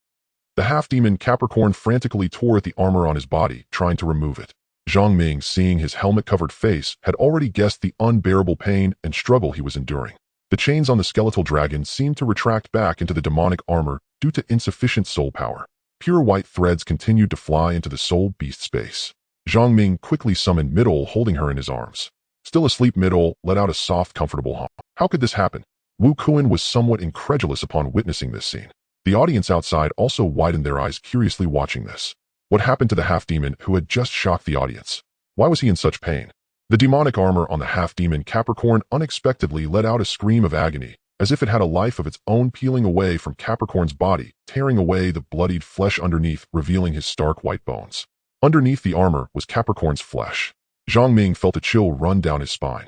The half-demon Capricorn frantically tore at the armor on his body, trying to remove it. Zhang Ming, seeing his helmet-covered face, had already guessed the unbearable pain and struggle he was enduring. The chains on the skeletal dragon seemed to retract back into the demonic armor due to insufficient soul power. Pure white threads continued to fly into the soul beast space. Zhang Ming quickly summoned Midol, holding her in his arms. Still asleep, Midol let out a soft, comfortable hum. How could this happen? Wu Kuan was somewhat incredulous upon witnessing this scene. The audience outside also widened their eyes, curiously watching this. What happened to the half-demon who had just shocked the audience? Why was he in such pain? The demonic armor on the half-demon Capricorn unexpectedly let out a scream of agony, as if it had a life of its own, peeling away from Capricorn's body, tearing away the bloodied flesh underneath, revealing his stark white bones. Underneath the armor was Capricorn's flesh. Zhang Ming felt a chill run down his spine.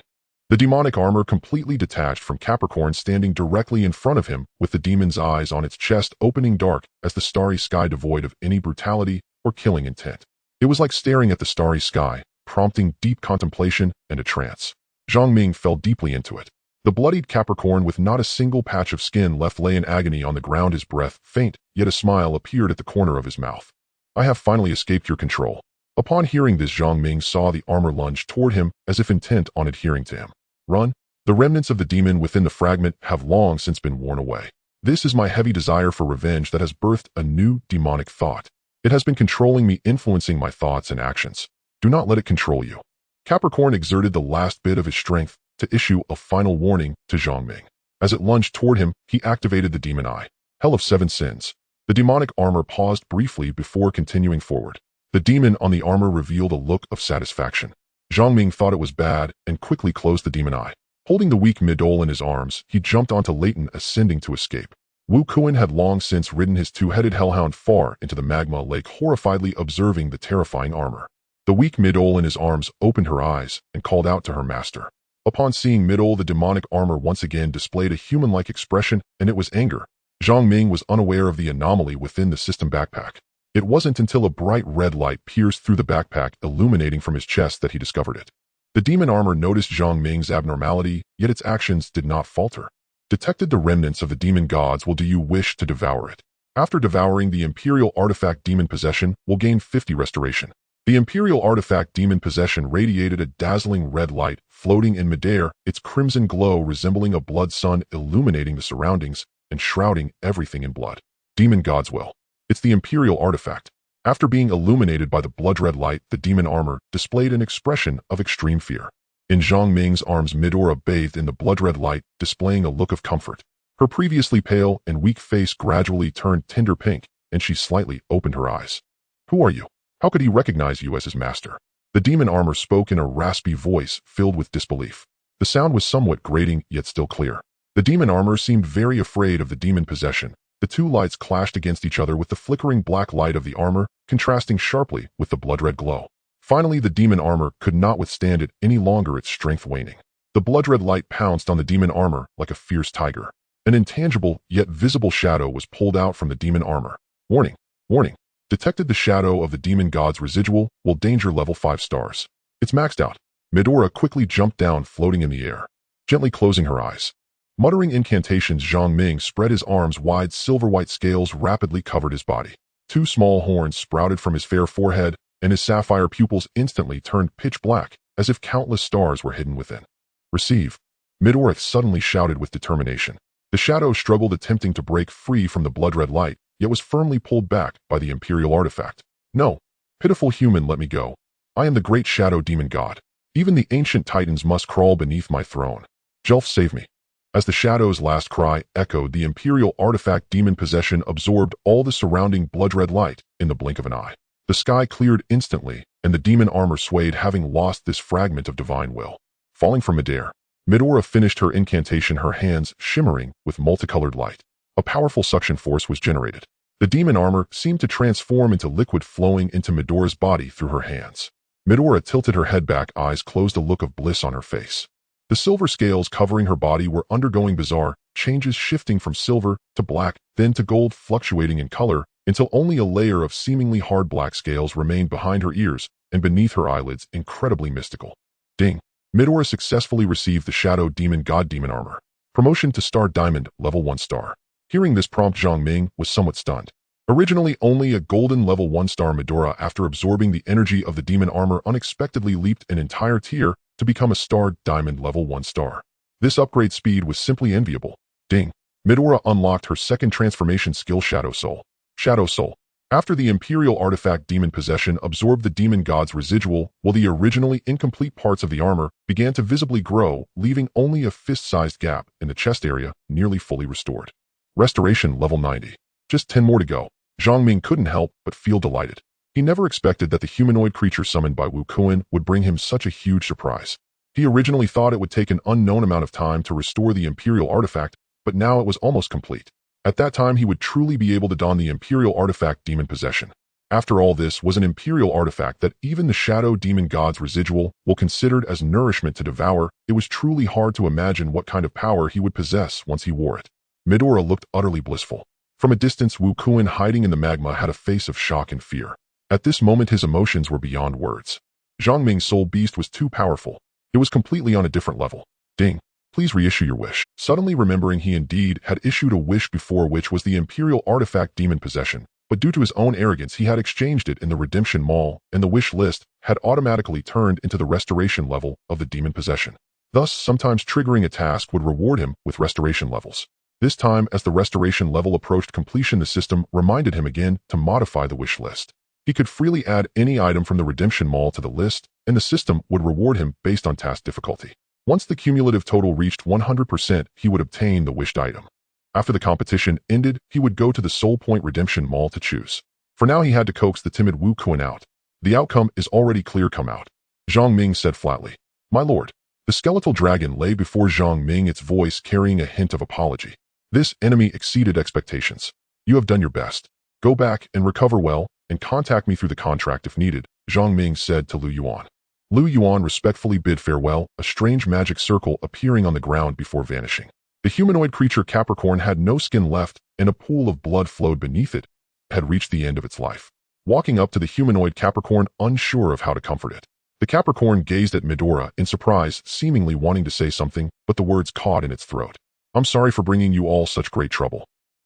The demonic armor completely detached from Capricorn, standing directly in front of him, with the demon's eyes on its chest opening dark as the starry sky, devoid of any brutality or killing intent. It was like staring at the starry sky, prompting deep contemplation and a trance. Zhang Ming fell deeply into it. The bloodied Capricorn, with not a single patch of skin left, lay in agony on the ground, his breath faint, yet a smile appeared at the corner of his mouth. I have finally escaped your control. Upon hearing this, Zhang Ming saw the armor lunge toward him as if intent on adhering to him. Run! The remnants of the demon within the fragment have long since been worn away. This is my heavy desire for revenge that has birthed a new demonic thought. It has been controlling me, influencing my thoughts and actions. Do not let it control you. Capricorn exerted the last bit of his strength to issue a final warning to Zhang Ming. As it lunged toward him, he activated the demon eye. Hell of 7 sins. The demonic armor paused briefly before continuing forward. The demon on the armor revealed a look of satisfaction. Zhang Ming thought it was bad and quickly closed the demon eye. Holding the weak midole in his arms, he jumped onto Leighton, ascending to escape. Wu Kuan had long since ridden his two-headed hellhound far into the magma lake, horrifiedly observing the terrifying armor. The weak midole in his arms opened her eyes and called out to her master. Upon seeing midole, the demonic armor once again displayed a human-like expression, and it was anger. Zhang Ming was unaware of the anomaly within the system backpack. It wasn't until a bright red light pierced through the backpack, illuminating from his chest, that he discovered it. The demon armor noticed Zhang Ming's abnormality, yet its actions did not falter. Detected the remnants of the demon gods. Will do you wish to devour it? After devouring the Imperial Artifact, demon possession will gain 50 restoration. The Imperial Artifact demon possession radiated a dazzling red light, floating in midair, its crimson glow resembling a blood sun, illuminating the surroundings and shrouding everything in blood. Demon God's will. It's the Imperial Artifact. After being illuminated by the blood-red light, the demon armor displayed an expression of extreme fear. In Zhang Ming's arms, Midora bathed in the blood-red light, displaying a look of comfort. Her previously pale and weak face gradually turned tender pink, and she slightly opened her eyes. Who are you? How could he recognize you as his master? The demon armor spoke in a raspy voice filled with disbelief. The sound was somewhat grating, yet still clear. The demon armor seemed very afraid of the demon possession. The two lights clashed against each other, with the flickering black light of the armor contrasting sharply with the blood-red glow. Finally, the demon armor could not withstand it any longer, its strength waning. The blood-red light pounced on the demon armor like a fierce tiger. An intangible yet visible shadow was pulled out from the demon armor. Warning! Warning! Detected the shadow of the demon god's residual, will danger level 5 stars. It's maxed out. Midora quickly jumped down, floating in the air, gently closing her eyes. Muttering incantations, Zhang Ming spread his arms wide. Silver-white scales rapidly covered his body. 2 small horns sprouted from his fair forehead, and his sapphire pupils instantly turned pitch black, as if countless stars were hidden within. Receive! Midora suddenly shouted with determination. The shadow struggled, attempting to break free from the blood-red light, yet was firmly pulled back by the Imperial Artifact. No! Pitiful human, let me go. I am the great shadow demon god. Even the ancient titans must crawl beneath my throne. Jelf, save me. As the shadow's last cry echoed, the Imperial Artifact demon possession absorbed all the surrounding blood-red light in the blink of an eye. The sky cleared instantly, and the demon armor swayed, having lost this fragment of divine will. Falling from midair, Midora finished her incantation, her hands shimmering with multicolored light. A powerful suction force was generated. The demon armor seemed to transform into liquid, flowing into Midora's body through her hands. Midora tilted her head back, eyes closed, a look of bliss on her face. The silver scales covering her body were undergoing bizarre changes, shifting from silver to black, then to gold, fluctuating in color, until only a layer of seemingly hard black scales remained behind her ears and beneath her eyelids, incredibly mystical. Ding! Midora successfully received the Shadow Demon God demon armor. Promotion to Star Diamond, level 1 star. Hearing this prompt, Zhang Ming was somewhat stunned. Originally only a golden level 1 star, Midora, after absorbing the energy of the demon armor, unexpectedly leaped an entire tier to become a Star Diamond level 1 star. This upgrade speed was simply enviable. Ding! Midora unlocked her second transformation skill, Shadow Soul. Shadow Soul. After the Imperial Artifact demon possession absorbed the demon god's residual, while the originally incomplete parts of the armor began to visibly grow, leaving only a fist-sized gap in the chest area, nearly fully restored. Restoration level 90. Just 10 more to go. Zhang Ming couldn't help but feel delighted. He never expected that the humanoid creature summoned by Wu Kuan would bring him such a huge surprise. He originally thought it would take an unknown amount of time to restore the Imperial Artifact, but now it was almost complete. At that time, he would truly be able to don the Imperial Artifact demon possession. After all, this was an Imperial Artifact that even the Shadow Demon God's residual will considered as nourishment to devour. It was truly hard to imagine what kind of power he would possess once he wore it. Midora looked utterly blissful. From a distance, Wu Kuan, hiding in the magma, had a face of shock and fear. At this moment, his emotions were beyond words. Zhang Ming's soul beast was too powerful. It was completely on a different level. Ding! Please reissue your wish. Suddenly remembering he indeed had issued a wish before, which was the Imperial Artifact demon possession, but due to his own arrogance he had exchanged it in the redemption mall, and the wish list had automatically turned into the restoration level of the demon possession. Thus, sometimes triggering a task would reward him with restoration levels. This time, as the restoration level approached completion, the system reminded him again to modify the wish list. He could freely add any item from the redemption mall to the list, and the system would reward him based on task difficulty. Once the cumulative total reached 100%, he would obtain the wished item. After the competition ended, he would go to the Soul Point Redemption Mall to choose. For now, he had to coax the timid Wu Kuan out. The outcome is already clear. Come out, Zhang Ming said flatly. My lord. The skeletal dragon lay before Zhang Ming, its voice carrying a hint of apology. This enemy exceeded expectations. You have done your best. Go back and recover well, and contact me through the contract if needed, Zhang Ming said to Lu Yuan. Lu Yuan respectfully bid farewell, a strange magic circle appearing on the ground before vanishing. The humanoid creature Capricorn had no skin left, and a pool of blood flowed beneath it. It had reached the end of its life. Walking up to the humanoid Capricorn, unsure of how to comfort it. The Capricorn gazed at Midora in surprise, seemingly wanting to say something, but the words caught in its throat. I'm sorry for bringing you all such great trouble.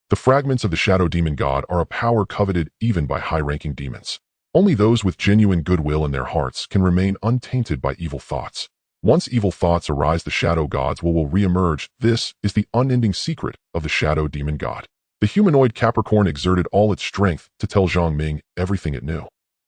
The fragments of the Shadow Demon God are a power coveted even by high-ranking demons. Only those with genuine goodwill in their hearts can remain untainted by evil thoughts. Once evil thoughts arise, the Shadow Gods will re-emerge. This is the unending secret of the Shadow Demon God. The humanoid Capricorn exerted all its strength to tell Zhang Ming everything it knew,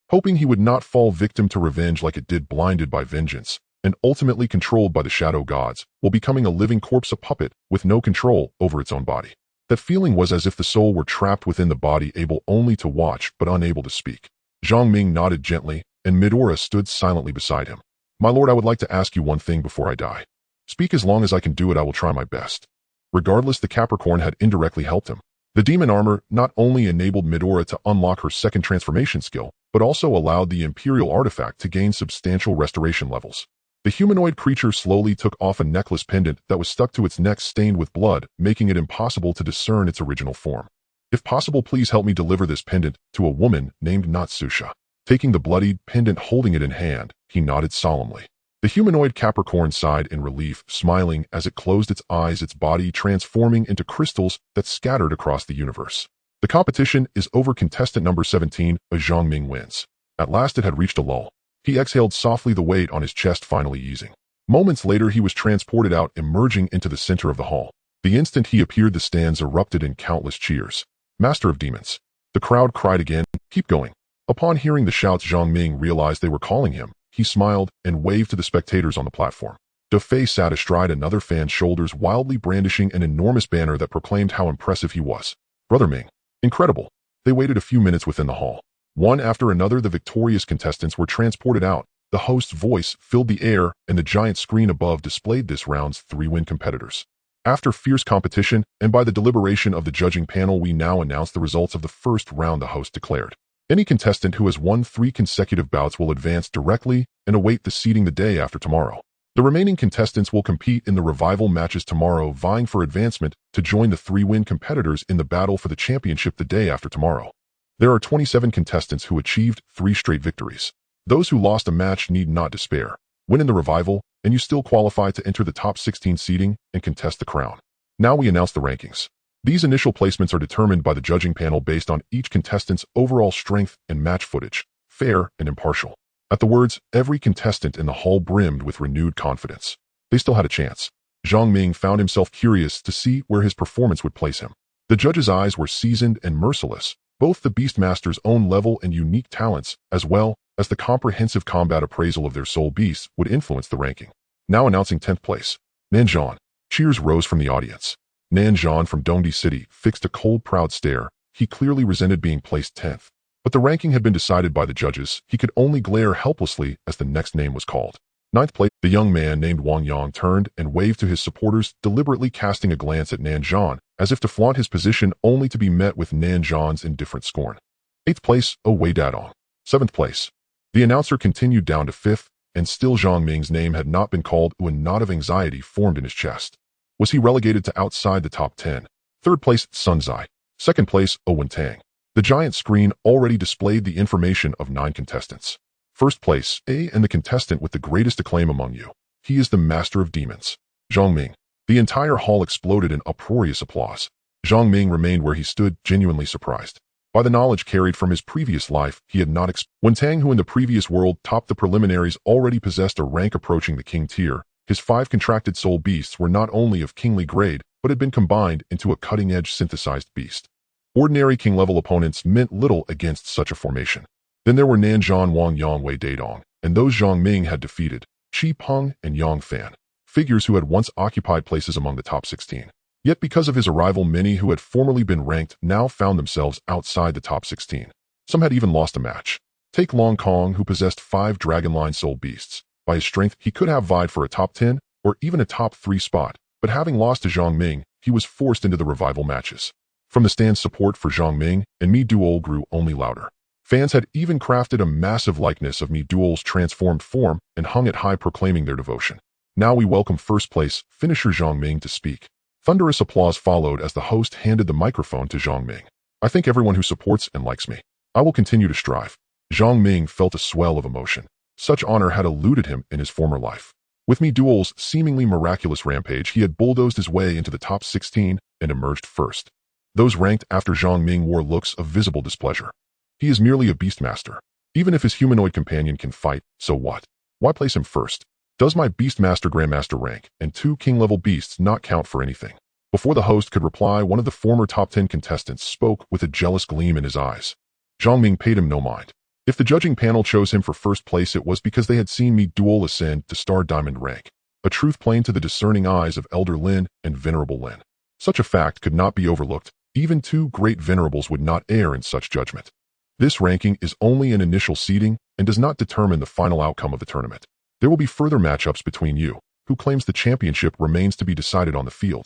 hoping he would not fall victim to revenge like it did, blinded by vengeance, and ultimately controlled by the Shadow Gods, while becoming a living corpse, a puppet with no control over its own body. That feeling was as if the soul were trapped within the body, able only to watch but unable to speak. Zhang Ming nodded gently, and Midora stood silently beside him. My lord, I would like to ask you one thing before I die. Speak. As long as I can do it, I will try my best. Regardless, the Capricorn had indirectly helped him. The demon armor not only enabled Midora to unlock her second transformation skill, but also allowed the Imperial artifact to gain substantial restoration levels. The humanoid creature slowly took off a necklace pendant that was stuck to its neck, stained with blood, making it impossible to discern its original form. If possible, please help me deliver this pendant to a woman named Natsusha. Taking the bloodied pendant, holding it in hand, he nodded solemnly. The humanoid Capricorn sighed in relief, smiling as it closed its eyes, its body transforming into crystals that scattered across the universe. The competition is over. Contestant number 17, Zhang Ming, wins. At last it had reached a lull. He exhaled softly, the weight on his chest finally easing. Moments later he was transported out, emerging into the center of the hall. The instant he appeared, the stands erupted in countless cheers. Master of Demons. The crowd cried again, keep going. Upon hearing the shouts, Zhang Ming realized they were calling him. He smiled and waved to the spectators on the platform. De Fei sat astride another fan's shoulders, wildly brandishing an enormous banner that proclaimed how impressive he was. Brother Ming. Incredible. They waited a few minutes within the hall. One after another, the victorious contestants were transported out. The host's voice filled the air, and the giant screen above displayed this round's 3-win competitors. After fierce competition, and by the deliberation of the judging panel, we now announce the results of the first round, the host declared. Any contestant who has won 3 consecutive bouts will advance directly and await the seeding the day after tomorrow. The remaining contestants will compete in the revival matches tomorrow, vying for advancement to join the 3-win competitors in the battle for the championship the day after tomorrow. There are 27 contestants who achieved 3 straight victories. Those who lost a match need not despair. Win in the revival, and you still qualify to enter the top 16 seeding and contest the crown. Now we announce the rankings. These initial placements are determined by the judging panel based on each contestant's overall strength and match footage, fair and impartial. At the words, every contestant in the hall brimmed with renewed confidence. They still had a chance. Zhang Ming found himself curious to see where his performance would place him. The judges' eyes were seasoned and merciless, both the Beastmaster's own level and unique talents, as well as the comprehensive combat appraisal of their soul beasts, would influence the ranking. Now announcing 10th place, Nanzhan. Cheers rose from the audience. Nanzhan from Dongdi City fixed a cold, proud stare. He clearly resented being placed 10th. But the ranking had been decided by the judges. He could only glare helplessly as the next name was called. 9th place, the young man named Wang Yang turned and waved to his supporters, deliberately casting a glance at Nanzhan, as if to flaunt his position, only to be met with Nanzhan's indifferent scorn. 8th place, Wei Dadong. 7th place. The announcer continued down to 5th, and still Zhang Ming's name had not been called. A knot of anxiety formed in his chest. Was he relegated to outside the top 10? 3rd place, Sun Zai. 2nd place, Wen Tang. The giant screen already displayed the information of 9 contestants. 1st place, A, and the contestant with the greatest acclaim among you. He is the Master of Demons, Zhang Ming. The entire hall exploded in uproarious applause. Zhang Ming remained where he stood, genuinely surprised. By the knowledge carried from his previous life, he had not when Tang, who in the previous world topped the preliminaries, already possessed a rank approaching the king tier, his 5 contracted soul beasts were not only of kingly grade, but had been combined into a cutting-edge synthesized beast. Ordinary king-level opponents meant little against such a formation. Then there were Nanzhan Wang Yang Wei Dadong, and those Zhang Ming had defeated, Qi Peng and Yang Fan, figures who had once occupied places among the top 16. Yet because of his arrival, many who had formerly been ranked now found themselves outside the top 16. Some had even lost a match. Take Long Kong, who possessed 5 Dragonline Soul Beasts. By his strength, he could have vied for a top 10 or even a top 3 spot, but having lost to Zhang Ming, he was forced into the revival matches. From the stands, support for Zhang Ming and Mi Duol grew only louder. Fans had even crafted a massive likeness of Mi Duol's transformed form and hung it high, proclaiming their devotion. Now we welcome first place finisher Zhang Ming to speak. Thunderous applause followed as the host handed the microphone to Zhang Ming. I thank everyone who supports and likes me. I will continue to strive. Zhang Ming felt a swell of emotion. Such honor had eluded him in his former life. With Mi Duol's seemingly miraculous rampage, he had bulldozed his way into the top 16 and emerged first. Those ranked after Zhang Ming wore looks of visible displeasure. He is merely a beastmaster. Even if his humanoid companion can fight, so what? Why place him first? Does my beastmaster grandmaster rank and 2 king-level beasts not count for anything? Before the host could reply, one of the former top 10 contestants spoke with a jealous gleam in his eyes. Zhang Ming paid him no mind. If the judging panel chose him for first place, it was because they had seen Mi Duol ascend to Star Diamond rank, a truth plain to the discerning eyes of Elder Lin and Venerable Lin. Such a fact could not be overlooked. Even 2 great venerables would not err in such judgment. This ranking is only an initial seeding and does not determine the final outcome of the tournament. There will be further matchups between you. Who claims the championship remains to be decided on the field.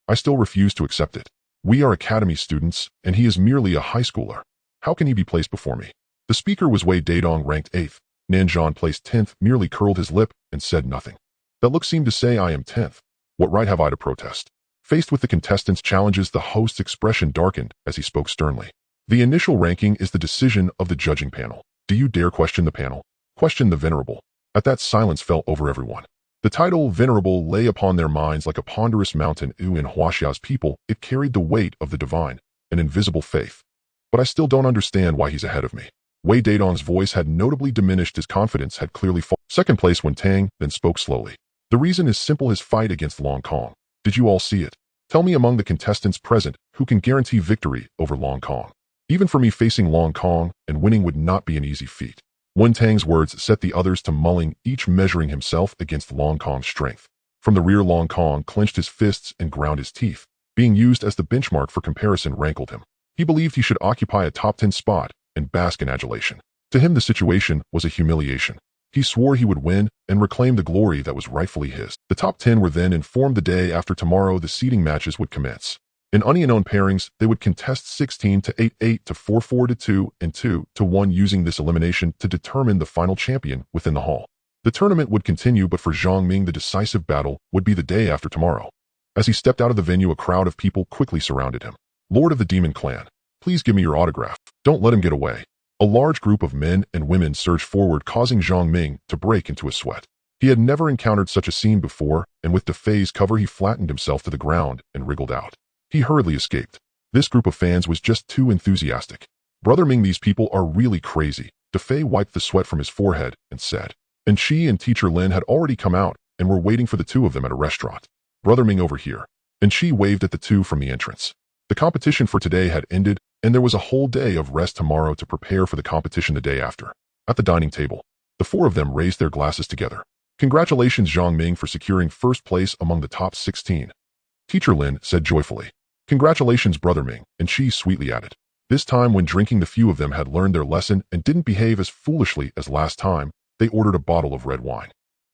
I still refuse to accept it. We are academy students, and he is merely a high schooler. How can he be placed before me? The speaker was Wei Dadong, ranked 8th. Nanzhan, placed 10th, merely curled his lip and said nothing. That look seemed to say, I am 10th. What right have I to protest? Faced with the contestants' challenges, the host's expression darkened as he spoke sternly. The initial ranking is the decision of the judging panel. Do you dare question the panel? Question the venerable. At that, silence fell over everyone. The title venerable lay upon their minds like a ponderous mountain. In Huaxia's people, it carried the weight of the divine, an invisible faith. But I still don't understand why he's ahead of me. Wei Dadong's voice had notably diminished. His confidence had clearly fallen. Second place when Tang then spoke slowly. The reason is simple: his fight against Long Kong. Did you all see it? Tell me among the contestants present who can guarantee victory over Long Kong. Even for me, facing Long Kong and winning would not be an easy feat. Wen Tang's words set the others to mulling, each measuring himself against Long Kong's strength. From the rear, Long Kong clenched his fists and ground his teeth. Being used as the benchmark for comparison rankled him. He believed he should occupy a top 10 spot and bask in adulation. To him, the situation was a humiliation. He swore he would win and reclaim the glory that was rightfully his. The top 10 were then informed the day after tomorrow the seeding matches would commence. In unknown pairings, they would contest 16 to 8, 8 to 4, 4 to 2, and 2 to 1, using this elimination to determine the final champion within the hall. The tournament would continue, but for Zhang Ming, the decisive battle would be the day after tomorrow. As he stepped out of the venue, a crowd of people quickly surrounded him. Lord of the Demon Clan, please give me your autograph. Don't let him get away. A large group of men and women surged forward, causing Zhang Ming to break into a sweat. He had never encountered such a scene before, and with Defei's cover, he flattened himself to the ground and wriggled out. He hurriedly escaped. This group of fans was just too enthusiastic. Brother Ming, these people are really crazy. Defei wiped the sweat from his forehead and said. And she and Teacher Lin had already come out and were waiting for the two of them at a restaurant. Brother Ming, over here. And she waved at the two from the entrance. The competition for today had ended, and there was a whole day of rest tomorrow to prepare for the competition the day after. At the dining table, the four of them raised their glasses together. Congratulations, Zhang Ming, for securing first place among the top 16. Teacher Lin said joyfully. Congratulations, Brother Ming, and she sweetly added. This time, when drinking, the few of them had learned their lesson and didn't behave as foolishly as last time. They ordered a bottle of red wine.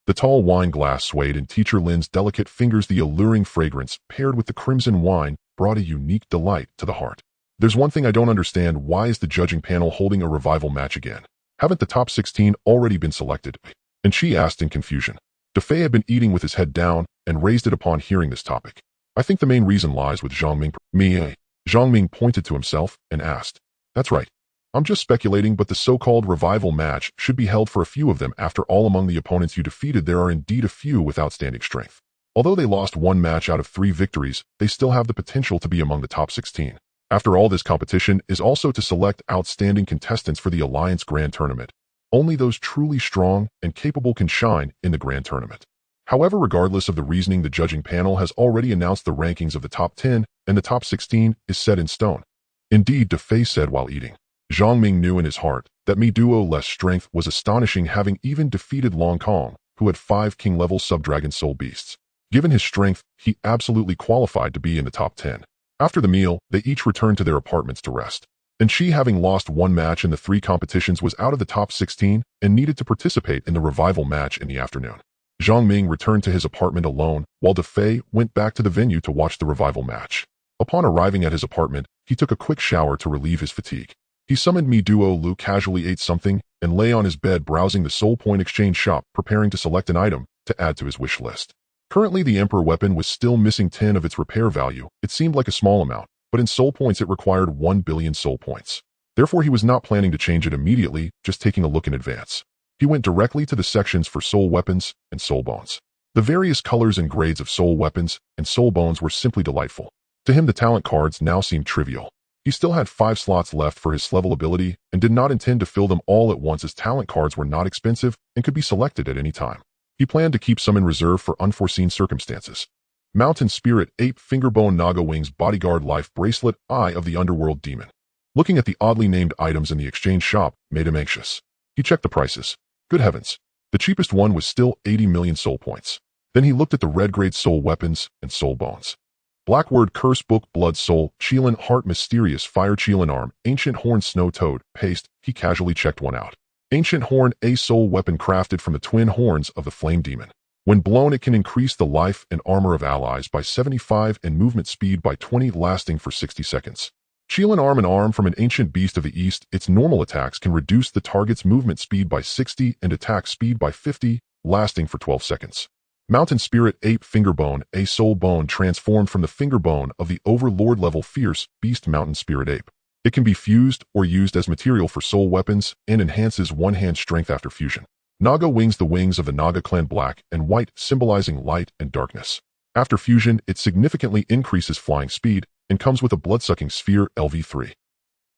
The tall wine glass swayed in Teacher Lin's delicate fingers. The alluring fragrance, paired with the crimson wine, brought a unique delight to the heart. There's one thing I don't understand. Why is the judging panel holding a revival match again? Haven't the top 16 already been selected? And she asked in confusion. Defei had been eating with his head down and raised it upon hearing this topic. I think the main reason lies with Zhang Ming. Zhang Ming pointed to himself and asked. That's right. I'm just speculating, but the so-called revival match should be held for a few of them. After all, among the opponents you defeated, there are indeed a few with outstanding strength. Although they lost one match out of 3 victories, they still have the potential to be among the top 16. After all, this competition is also to select outstanding contestants for the Alliance Grand Tournament. Only those truly strong and capable can shine in the Grand Tournament. However, regardless of the reasoning, the judging panel has already announced the rankings of the top 10, and the top 16 is set in stone. Indeed, DeFei said while eating. Zhang Ming knew in his heart that Mi Duo-less strength was astonishing, having even defeated Long Kong, who had 5 king-level sub-dragon soul beasts. Given his strength, he absolutely qualified to be in the top 10. After the meal, they each returned to their apartments to rest. And she, having lost one match in the 3 competitions, was out of the top 16 and needed to participate in the revival match in the afternoon. Zhang Ming returned to his apartment alone, while DeFei went back to the venue to watch the revival match. Upon arriving at his apartment, he took a quick shower to relieve his fatigue. He summoned Mi Duo Lu, casually ate something, and lay on his bed browsing the Soul Point exchange shop, preparing to select an item to add to his wish list. Currently, the Emperor weapon was still missing 10 of its repair value. It seemed like a small amount, but in soul points it required 1 billion soul points. Therefore, he was not planning to change it immediately, just taking a look in advance. He went directly to the sections for soul weapons and soul bones. The various colors and grades of soul weapons and soul bones were simply delightful. To him, the talent cards now seemed trivial. He still had 5 slots left for his level ability and did not intend to fill them all at once, as talent cards were not expensive and could be selected at any time. He planned to keep some in reserve for unforeseen circumstances. Mountain Spirit Ape Fingerbone Naga Wings Bodyguard Life Bracelet Eye of the Underworld Demon. Looking at the oddly named items in the exchange shop made him anxious. He checked the prices. Good heavens. The cheapest one was still 80 million soul points. Then he looked at the red-grade soul weapons and soul bones. Blackword Curse Book Blood Soul Qilin Heart Mysterious Fire Qilin Arm Ancient Horn Snow Toad Paste. He casually checked one out. Ancient Horn, a soul weapon crafted from the twin horns of the Flame Demon. When blown, it can increase the life and armor of allies by 75 and movement speed by 20, lasting for 60 seconds. Qilin Arm, an arm from an ancient beast of the east. Its normal attacks can reduce the target's movement speed by 60 and attack speed by 50, lasting for 12 seconds. Mountain Spirit Ape Fingerbone, a soul bone transformed from the fingerbone of the Overlord level Fierce Beast Mountain Spirit Ape. It can be fused or used as material for soul weapons and enhances one-hand strength after fusion. Naga Wings, the wings of the Naga clan, black and white, symbolizing light and darkness. After fusion, it significantly increases flying speed and comes with a blood-sucking sphere LV3.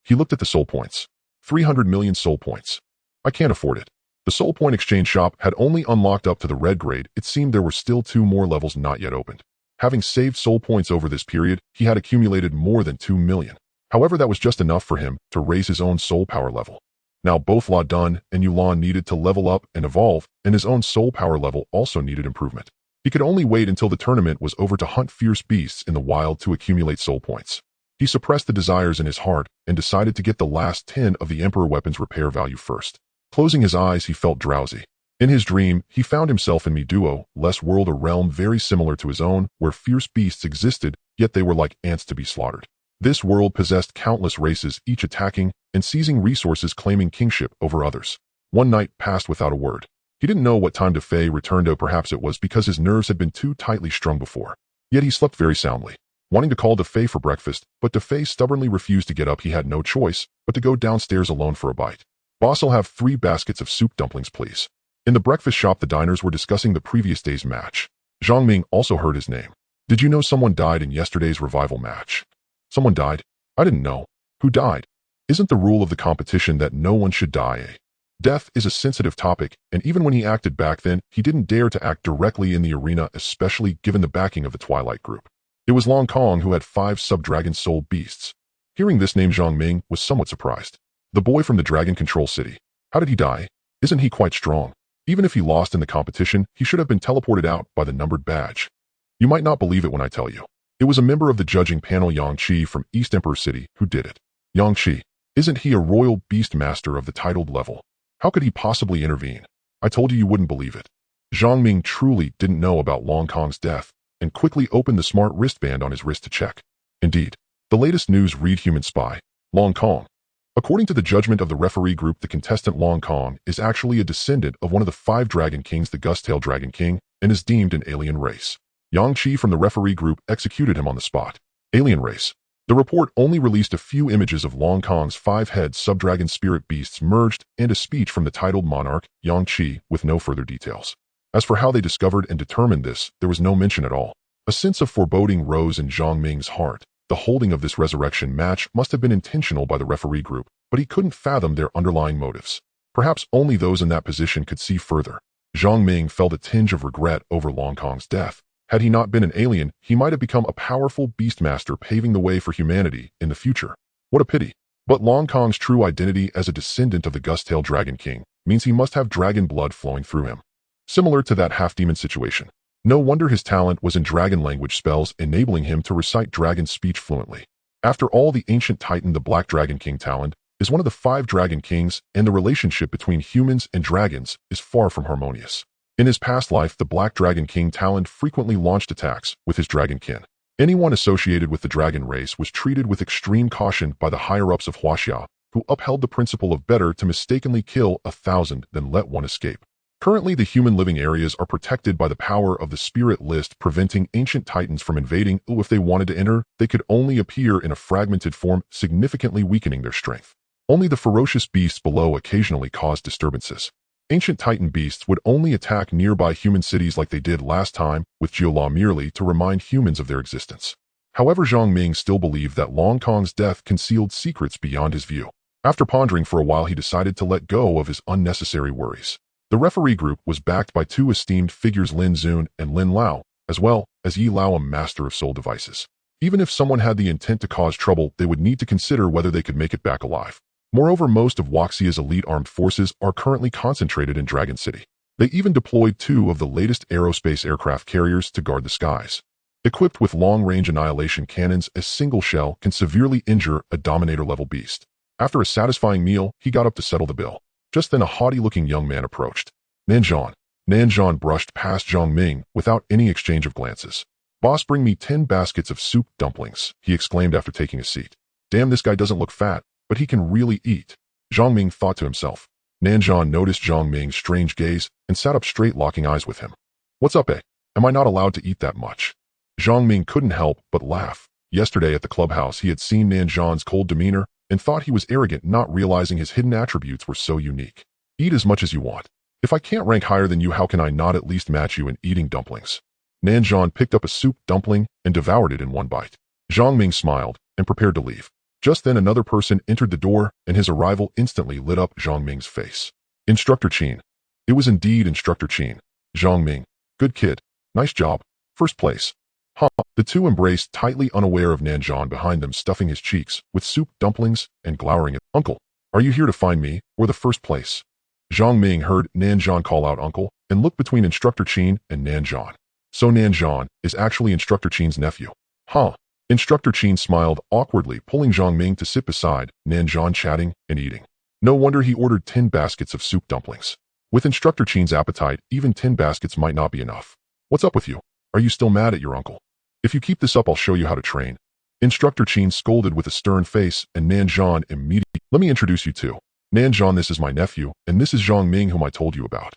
He looked at the soul points. 300 million soul points. I can't afford it. The Soul Point exchange shop had only unlocked up to the red grade. It seemed there were still 2 more levels not yet opened. Having saved soul points over this period, he had accumulated more than 2 million. However, that was just enough for him to raise his own soul power level. Now both La Dun and Yulan needed to level up and evolve, and his own soul power level also needed improvement. He could only wait until the tournament was over to hunt fierce beasts in the wild to accumulate soul points. He suppressed the desires in his heart and decided to get the last 10 of the Emperor weapon's repair value first. Closing his eyes, he felt drowsy. In his dream, he found himself in Mi Duo-less world, a realm very similar to his own, where fierce beasts existed, yet they were like ants to be slaughtered. This world possessed countless races, each attacking and seizing resources, claiming kingship over others. One night passed without a word. He didn't know what time DeFei returned, or perhaps it was because his nerves had been too tightly strung before. Yet he slept very soundly, wanting to call DeFei for breakfast, but DeFei stubbornly refused to get up. He had no choice but to go downstairs alone for a bite. Boss, I'll have 3 baskets of soup dumplings, please. In the breakfast shop, the diners were discussing the previous day's match. Zhang Ming also heard his name. Did you know someone died in yesterday's revival match? Someone died? I didn't know. Who died? Isn't the rule of the competition that no one should die? Death is a sensitive topic, and even when he acted back then, he didn't dare to act directly in the arena, especially given the backing of the Twilight Group. It was Long Kong who had 5 sub-dragon soul beasts. Hearing this name, Zhang Ming was somewhat surprised. The boy from the Dragon Control City. How did he die? Isn't he quite strong? Even if he lost in the competition, he should have been teleported out by the numbered badge. You might not believe it when I tell you. It was a member of the judging panel, Yang Qi from East Emperor City, who did it. Yang Qi. Isn't he a royal beast master of the titled level? How could he possibly intervene? I told you wouldn't believe it. Zhang Ming truly didn't know about Long Kong's death, and quickly opened the smart wristband on his wrist to check. Indeed. The latest news read: human spy, Long Kong. According to the judgment of the referee group, the contestant Long Kong is actually a descendant of one of the 5 Dragon Kings, the Gust-tailed Dragon King, and is deemed an alien race. Yang Qi from the referee group executed him on the spot. Alien race. The report only released a few images of Long Kong's 5-head sub-dragon spirit beasts merged and a speech from the titled monarch, Yang Qi, with no further details. As for how they discovered and determined this, there was no mention at all. A sense of foreboding rose in Zhang Ming's heart, The holding of this resurrection match must have been intentional by the referee group, but he couldn't fathom their underlying motives. Perhaps only those in that position could see further. Zhang Ming felt a tinge of regret over Long Kong's death. Had he not been an alien, he might have become a powerful beastmaster paving the way for humanity in the future. What a pity. But Long Kong's true identity as a descendant of the Gust-tailed Dragon King means he must have dragon blood flowing through him. Similar to that half-demon situation. No wonder his talent was in dragon language spells, enabling him to recite dragon speech fluently. After all, the ancient titan, the Black Dragon King Talon, is one of the 5 Dragon Kings, and the relationship between humans and dragons is far from harmonious. In his past life, the Black Dragon King Talon frequently launched attacks with his dragon kin. Anyone associated with the dragon race was treated with extreme caution by the higher-ups of Huaxia, who upheld the principle of better to mistakenly kill 1,000 than let one escape. Currently, the human living areas are protected by the power of the spirit list, preventing ancient titans from invading. If they wanted to enter, they could only appear in a fragmented form, significantly weakening their strength. Only the ferocious beasts below occasionally caused disturbances. Ancient titan beasts would only attack nearby human cities like they did last time with Jiula, merely to remind humans of their existence. However, Zhang Ming still believed that Long Kong's death concealed secrets beyond his view. After pondering for a while, he decided to let go of his unnecessary worries. The referee group was backed by 2 esteemed figures, Lin Zun and Lin Lao, as well as Yi Lao, a master of soul devices. Even if someone had the intent to cause trouble, they would need to consider whether they could make it back alive. Moreover, most of Huaxia's elite armed forces are currently concentrated in Dragon City. They even deployed 2 of the latest aerospace aircraft carriers to guard the skies. Equipped with long-range annihilation cannons, a single shell can severely injure a Dominator-level beast. After a satisfying meal, he got up to settle the bill. Just then a haughty-looking young man approached. Nanzhan. Nanzhan brushed past Zhang Ming without any exchange of glances. "Boss, bring me 10 baskets of soup dumplings," he exclaimed after taking a seat. "Damn, this guy doesn't look fat, but he can really eat," Zhang Ming thought to himself. Nanzhan noticed Zhang Ming's strange gaze and sat up straight, locking eyes with him. "What's up, eh? Am I not allowed to eat that much?" Zhang Ming couldn't help but laugh. Yesterday at the clubhouse, he had seen Nanzhan's cold demeanor and thought he was arrogant, not realizing his hidden attributes were so unique. "Eat as much as you want. If I can't rank higher than you, how can I not at least match you in eating dumplings?" Nanzhan picked up a soup dumpling and devoured it in one bite. Zhang Ming smiled and prepared to leave. Just then another person entered the door, and his arrival instantly lit up Zhang Ming's face. Instructor Qin. It was indeed Instructor Qin. Zhang Ming. "Good kid. Nice job. First place." Huh. The 2 embraced, tightly unaware of Nanzhan behind them stuffing his cheeks with soup dumplings and glowering at, "Uncle, are you here to find me, or the first place?" Zhang Ming heard Nanzhan call out uncle and looked between Instructor Qin and Nanzhan. So Nanzhan is actually Instructor Qin's nephew. Huh. Instructor Qin smiled awkwardly, pulling Zhang Ming to sit beside Nanzhan, chatting and eating. No wonder he ordered 10 baskets of soup dumplings. With Instructor Qin's appetite, even 10 baskets might not be enough. "What's up with you? Are you still mad at your uncle? If you keep this up, I'll show you how to train." Instructor Qin scolded with a stern face, and Nanzhan immediately, "Let me introduce you to Nanzhan. This is my nephew, and this is Zhang Ming, whom I told you about."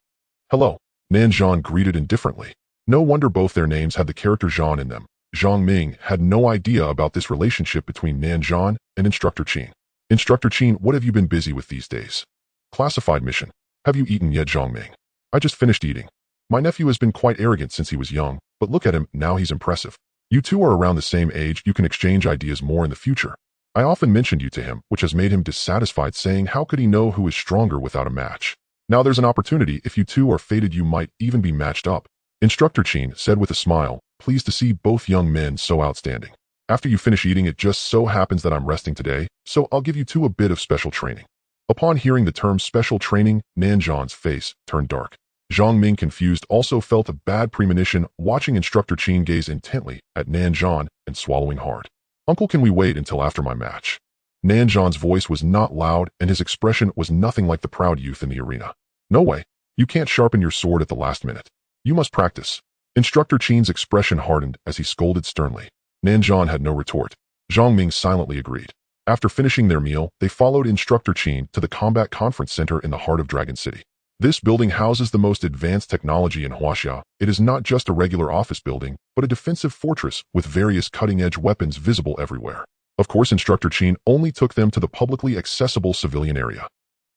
"Hello." Nanzhan greeted indifferently. No wonder both their names had the character Zhan in them. Zhang Ming had no idea about this relationship between Nanzhan and Instructor Qin. "Instructor Qin, what have you been busy with these days?" "Classified mission." "Have you eaten yet, Zhang Ming?" "I just finished eating. My nephew has been quite arrogant since he was young, but look at him, now he's impressive. You 2 are around the same age, you can exchange ideas more in the future. I often mentioned you to him, which has made him dissatisfied, saying how could he know who is stronger without a match. Now there's an opportunity. If you 2 are fated, you might even be matched up." Instructor Qin said with a smile, pleased to see both young men so outstanding. "After you finish eating, it just so happens that I'm resting today, so I'll give you 2 a bit of special training." Upon hearing the term special training, Nanzhan's face turned dark. Zhang Ming, confused, also felt a bad premonition, watching Instructor Qin gaze intently at Nanzhan and swallowing hard. "Uncle, can we wait until after my match?" Nanzhan's voice was not loud, and his expression was nothing like the proud youth in the arena. "No way. You can't sharpen your sword at the last minute. You must practice." Instructor Qin's expression hardened as he scolded sternly. Nanzhan had no retort. Zhang Ming silently agreed. After finishing their meal, they followed Instructor Qin to the Combat Conference Center in the heart of Dragon City. This building houses the most advanced technology in Huaxia. It is not just a regular office building, but a defensive fortress with various cutting-edge weapons visible everywhere. Of course, Instructor Qin only took them to the publicly accessible civilian area.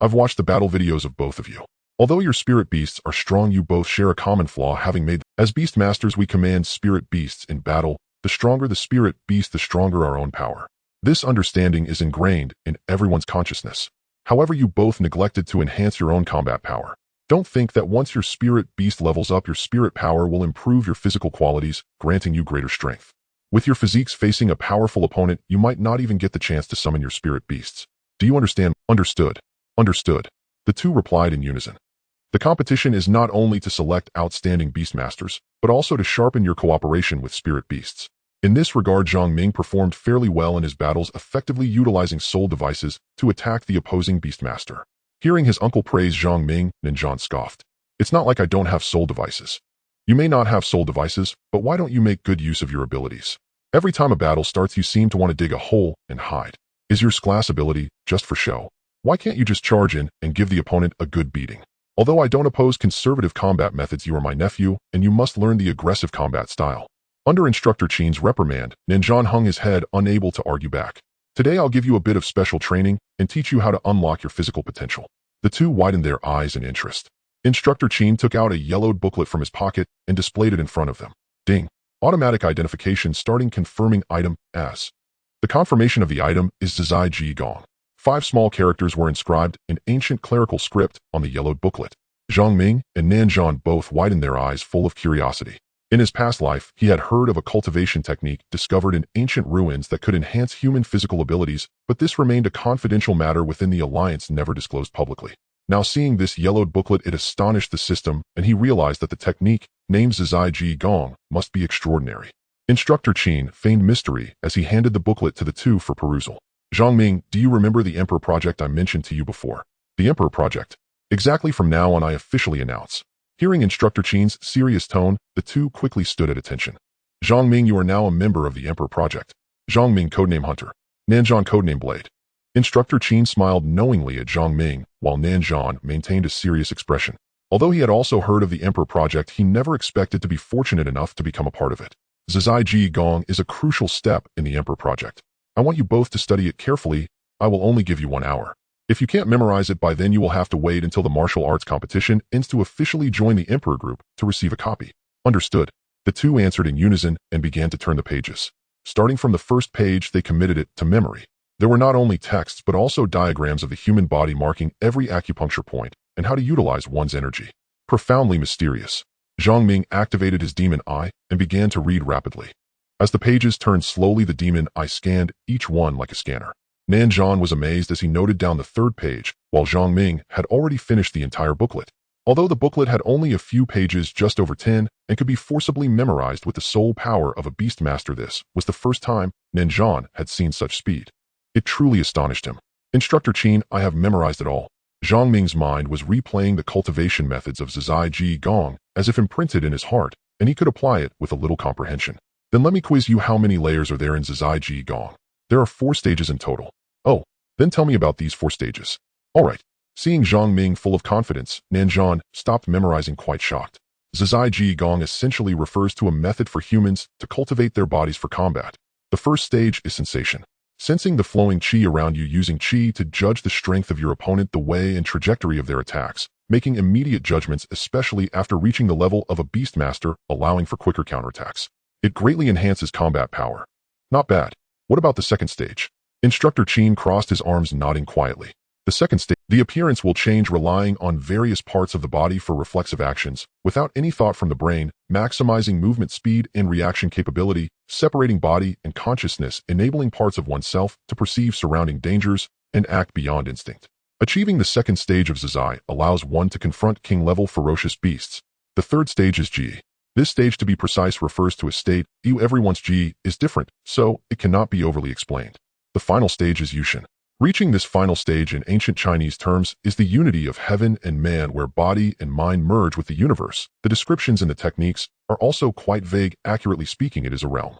"I've watched the battle videos of both of you. Although your spirit beasts are strong, you both share a common flaw, having made them. As beast masters, we command spirit beasts in battle, The stronger the spirit beast, the stronger our own power. This understanding is ingrained in everyone's consciousness. However, you both neglected to enhance your own combat power. Don't think that once your spirit beast levels up, your spirit power will improve your physical qualities, granting you greater strength. With your physiques facing a powerful opponent, you might not even get the chance to summon your spirit beasts. Do you understand? Understood. Understood. The two replied in unison. The competition is not only to select outstanding beastmasters, but also to sharpen your cooperation with spirit beasts. In this regard, Zhang Ming performed fairly well in his battles, effectively utilizing soul devices to attack the opposing beastmaster. Hearing his uncle praise Zhang Ming, Ninjan scoffed. It's not like I don't have soul devices. You may not have soul devices, but why don't you make good use of your abilities? Every time a battle starts, you seem to want to dig a hole and hide. Is your class ability just for show? Why can't you just charge in and give the opponent a good beating? Although I don't oppose conservative combat methods, you are my nephew, and you must learn the aggressive combat style. Under Instructor Qin's reprimand, Ninjan hung his head, unable to argue back. Today I'll give you a bit of special training and teach you how to unlock your physical potential. The two widened their eyes in interest. Instructor Qin took out a yellowed booklet from his pocket and displayed it in front of them. Ding. Automatic identification starting, confirming item as. The confirmation of the item is Zizai Ji Gong. 5 small characters were inscribed in ancient clerical script on the yellowed booklet. Zhang Ming and Nanzhan both widened their eyes, full of curiosity. In his past life, he had heard of a cultivation technique discovered in ancient ruins that could enhance human physical abilities, but this remained a confidential matter within the alliance, never disclosed publicly. Now seeing this yellowed booklet, it astonished the system, and he realized that the technique, named Zizai Ji Gong, must be extraordinary. Instructor Qin feigned mystery as he handed the booklet to the two for perusal. Zhang Ming, do you remember the Emperor Project I mentioned to you before? The Emperor Project. Exactly, from now on I officially announce. Hearing Instructor Qin's serious tone, the two quickly stood at attention. Zhang Ming, you are now a member of the Emperor Project. Zhang Ming, codename Hunter. Nanzhan, codename Blade. Instructor Qin smiled knowingly at Zhang Ming, while Nanzhan maintained a serious expression. Although he had also heard of the Emperor Project, he never expected to be fortunate enough to become a part of it. Zizai Ji Gong is a crucial step in the Emperor Project. I want you both to study it carefully. I will only give you 1 hour. If you can't memorize it by then, you will have to wait until the martial arts competition ends to officially join the Emperor group to receive a copy. Understood. The two answered in unison and began to turn the pages. Starting from the first page, they committed it to memory. There were not only texts but also diagrams of the human body marking every acupuncture point and how to utilize one's energy. Profoundly mysterious. Zhang Ming activated his demon eye and began to read rapidly. As the pages turned slowly, the demon eye scanned each one like a scanner. Nanzhan was amazed as he noted down the 3rd page, while Zhang Ming had already finished the entire booklet. Although the booklet had only a few pages, just over 10, and could be forcibly memorized with the sole power of a beastmaster, this was the first time Nanzhan had seen such speed. It truly astonished him. Instructor Qin, I have memorized it all. Zhang Ming's mind was replaying the cultivation methods of Zizai Ji Gong as if imprinted in his heart, and he could apply it with a little comprehension. Then let me quiz you, how many layers are there in Zizai Ji Gong? There are 4 stages in total. Oh, then tell me about these 4 stages. All right. Seeing Zhang Ming full of confidence, Nanzhan stopped memorizing, quite shocked. Zizai Ji Gong essentially refers to a method for humans to cultivate their bodies for combat. The first stage is sensation. Sensing the flowing qi around you, using qi to judge the strength of your opponent, the way and trajectory of their attacks, making immediate judgments, especially after reaching the level of a beastmaster, allowing for quicker counterattacks. It greatly enhances combat power. Not bad. What about the second stage? Instructor Qin crossed his arms, nodding quietly. The second stage, the appearance will change, relying on various parts of the body for reflexive actions, without any thought from the brain, maximizing movement speed and reaction capability, separating body and consciousness, enabling parts of oneself to perceive surrounding dangers and act beyond instinct. Achieving the second stage of Zizai allows one to confront king-level ferocious beasts. The third stage is Ji. This stage, to be precise, refers to a state. Everyone's Ji is different, so it cannot be overly explained. The final stage is Yushin. Reaching this final stage in ancient Chinese terms is the unity of heaven and man, where body and mind merge with the universe. The descriptions and the techniques are also quite vague. Accurately speaking, it is a realm.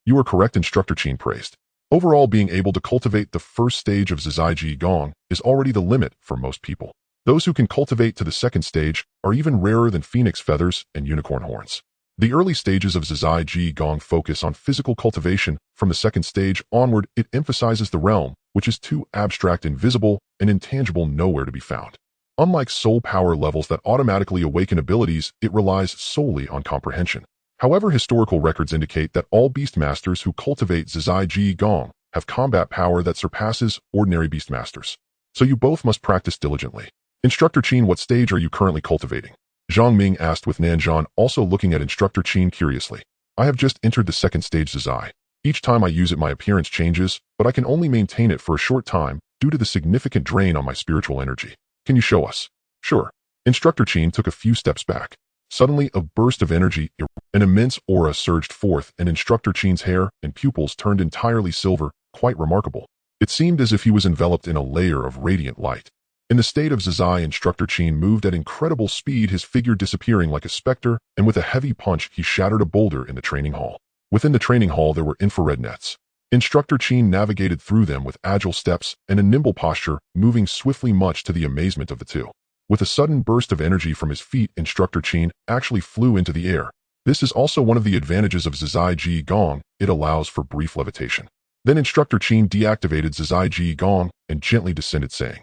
You are correct, Instructor Qin praised. Overall, being able to cultivate the first stage of Zizai Ji Gong is already the limit for most people. Those who can cultivate to the second stage are even rarer than phoenix feathers and unicorn horns. The early stages of Zizai Ji Gong focus on physical cultivation. From the second stage onward, it emphasizes the realm, which is too abstract, invisible, and intangible, nowhere to be found. Unlike soul power levels that automatically awaken abilities, it relies solely on comprehension. However, historical records indicate that all beast masters who cultivate Zizai Ji Gong have combat power that surpasses ordinary beast masters. So you both must practice diligently. Instructor Qin, what stage are you currently cultivating? Zhang Ming asked, with Nanzhan also looking at Instructor Qin curiously. I have just entered the second stage Zizai. Each time I use it, my appearance changes, but I can only maintain it for a short time due to the significant drain on my spiritual energy. Can you show us? Sure. Instructor Qin took a few steps back. Suddenly, a burst of energy, an immense aura surged forth, and Instructor Qin's hair and pupils turned entirely silver, quite remarkable. It seemed as if he was enveloped in a layer of radiant light. In the state of Zizai, Instructor Qin moved at incredible speed, his figure disappearing like a specter, and with a heavy punch he shattered a boulder in the training hall. Within the training hall there were infrared nets. Instructor Qin navigated through them with agile steps and a nimble posture, moving swiftly, much to the amazement of the two. With a sudden burst of energy from his feet, Instructor Qin actually flew into the air. This is also one of the advantages of Zizai Ji Gong, it allows for brief levitation. Then Instructor Qin deactivated Zizai Ji Gong and gently descended, saying,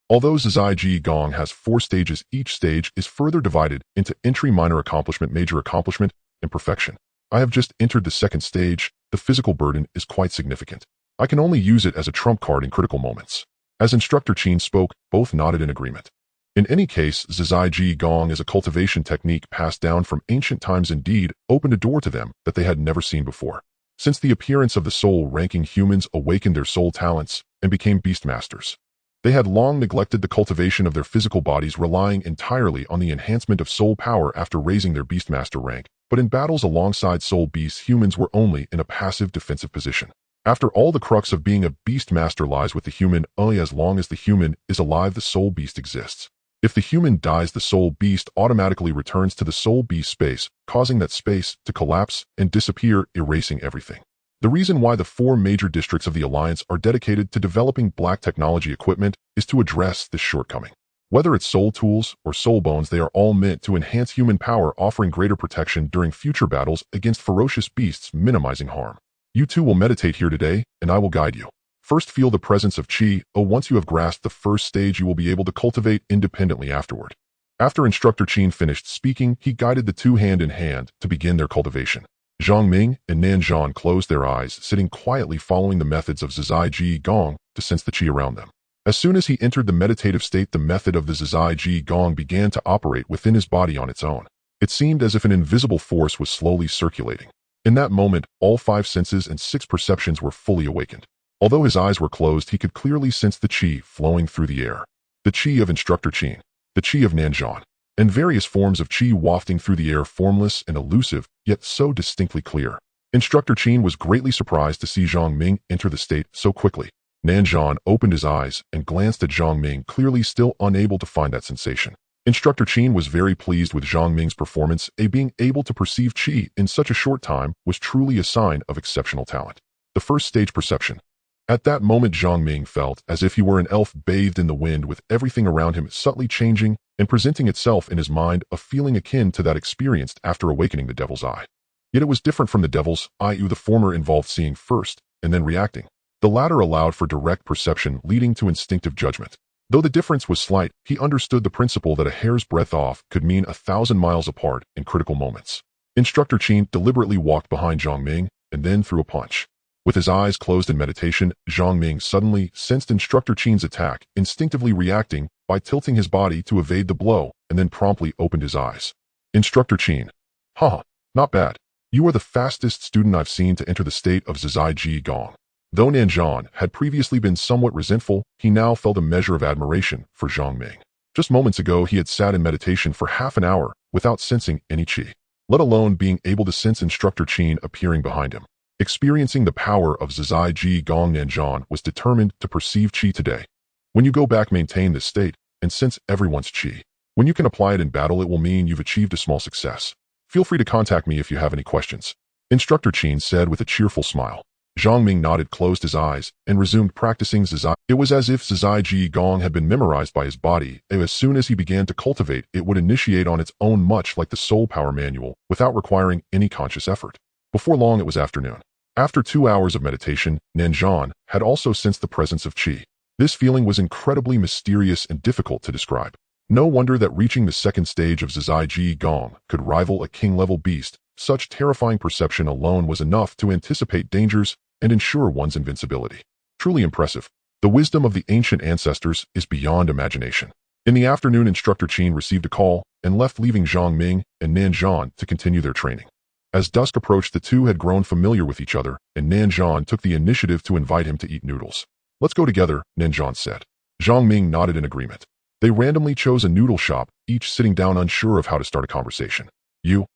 although Zizai Ji Gong has 4 stages, each stage is further divided into entry, minor accomplishment, major accomplishment, and perfection. I have just entered the second stage. The physical burden is quite significant. I can only use it as a trump card in critical moments. As Instructor Qin spoke, both nodded in agreement. In any case, Zizai Ji Gong as a cultivation technique passed down from ancient times indeed opened a door to them that they had never seen before. Since the appearance of the soul-ranking humans awakened their soul talents and became beast masters. They had long neglected the cultivation of their physical bodies, relying entirely on the enhancement of soul power after raising their beastmaster rank, but in battles alongside soul beasts, humans were only in a passive defensive position. After all, the crux of being a beastmaster lies with the human. Only as long as the human is alive, the soul beast exists. If the human dies, the soul beast automatically returns to the soul beast space, causing that space to collapse and disappear, erasing everything. The reason why the 4 major districts of the Alliance are dedicated to developing black technology equipment is to address this shortcoming. Whether it's soul tools or soul bones, they are all meant to enhance human power, offering greater protection during future battles against ferocious beasts, minimizing harm. You two will meditate here today, and I will guide you. First, feel the presence of Qi. Once you have grasped the first stage, you will be able to cultivate independently afterward. After Instructor Qin finished speaking, he guided the two hand in hand to begin their cultivation. Zhang Ming and Nanzhan closed their eyes, sitting quietly following the methods of Zizai Ji Gong to sense the Qi around them. As soon as he entered the meditative state, the method of the Zizai Ji Gong began to operate within his body on its own. It seemed as if an invisible force was slowly circulating. In that moment, all 5 senses and 6 perceptions were fully awakened. Although his eyes were closed, he could clearly sense the Qi flowing through the air. The Qi of Instructor Qin, the Qi of Nanzhan, and various forms of Qi wafting through the air, formless and elusive, yet so distinctly clear. Instructor Qin was greatly surprised to see Zhang Ming enter the state so quickly. Nanzhan opened his eyes and glanced at Zhang Ming, clearly still unable to find that sensation. Instructor Qin was very pleased with Zhang Ming's performance. Being able to perceive Qi in such a short time was truly a sign of exceptional talent. The first stage, perception. At that moment, Zhang Ming felt as if he were an elf bathed in the wind, with everything around him subtly changing and presenting itself in his mind, a feeling akin to that experienced after awakening the devil's eye. Yet it was different from the devil's eye. The former involved seeing first and then reacting. The latter allowed for direct perception, leading to instinctive judgment. Though the difference was slight, he understood the principle that a hair's breadth off could mean 1,000 miles apart in critical moments. Instructor Qin deliberately walked behind Zhang Ming and then threw a punch. With his eyes closed in meditation, Zhang Ming suddenly sensed Instructor Qin's attack, instinctively reacting by tilting his body to evade the blow, and then promptly opened his eyes. Instructor Qin. Haha, not bad. You are the fastest student I've seen to enter the state of Zizai Ji Gong. Though Nanzhan had previously been somewhat resentful, he now felt a measure of admiration for Zhang Ming. Just moments ago, he had sat in meditation for half an hour without sensing any Qi, let alone being able to sense Instructor Qin appearing behind him. Experiencing the power of Zizai Ji Gong, Nanzhan was determined to perceive Qi today. When you go back, maintain this state and sense everyone's Qi. When you can apply it in battle, it will mean you've achieved a small success. Feel free to contact me if you have any questions. Instructor Qin said with a cheerful smile. Zhang Ming nodded, closed his eyes, and resumed practicing Zizai. It was as if Zizai Ji Gong had been memorized by his body, and as soon as he began to cultivate, it would initiate on its own, much like the Soul Power Manual, without requiring any conscious effort. Before long, it was afternoon. After 2 hours of meditation, Nanzhan had also sensed the presence of Qi. This feeling was incredibly mysterious and difficult to describe. No wonder that reaching the second stage of Zizai Ji Gong could rival a king-level beast, Such terrifying perception alone was enough to anticipate dangers and ensure one's invincibility. Truly impressive. The wisdom of the ancient ancestors is beyond imagination. In the afternoon, Instructor Qin received a call and left, leaving Zhang Ming and Nanzhan to continue their training. As dusk approached, the two had grown familiar with each other, and Nanzhan took the initiative to invite him to eat noodles. "Let's go together," Nanzhan said. Zhang Ming nodded in agreement. They randomly chose a noodle shop, each sitting down unsure of how to start a conversation. You.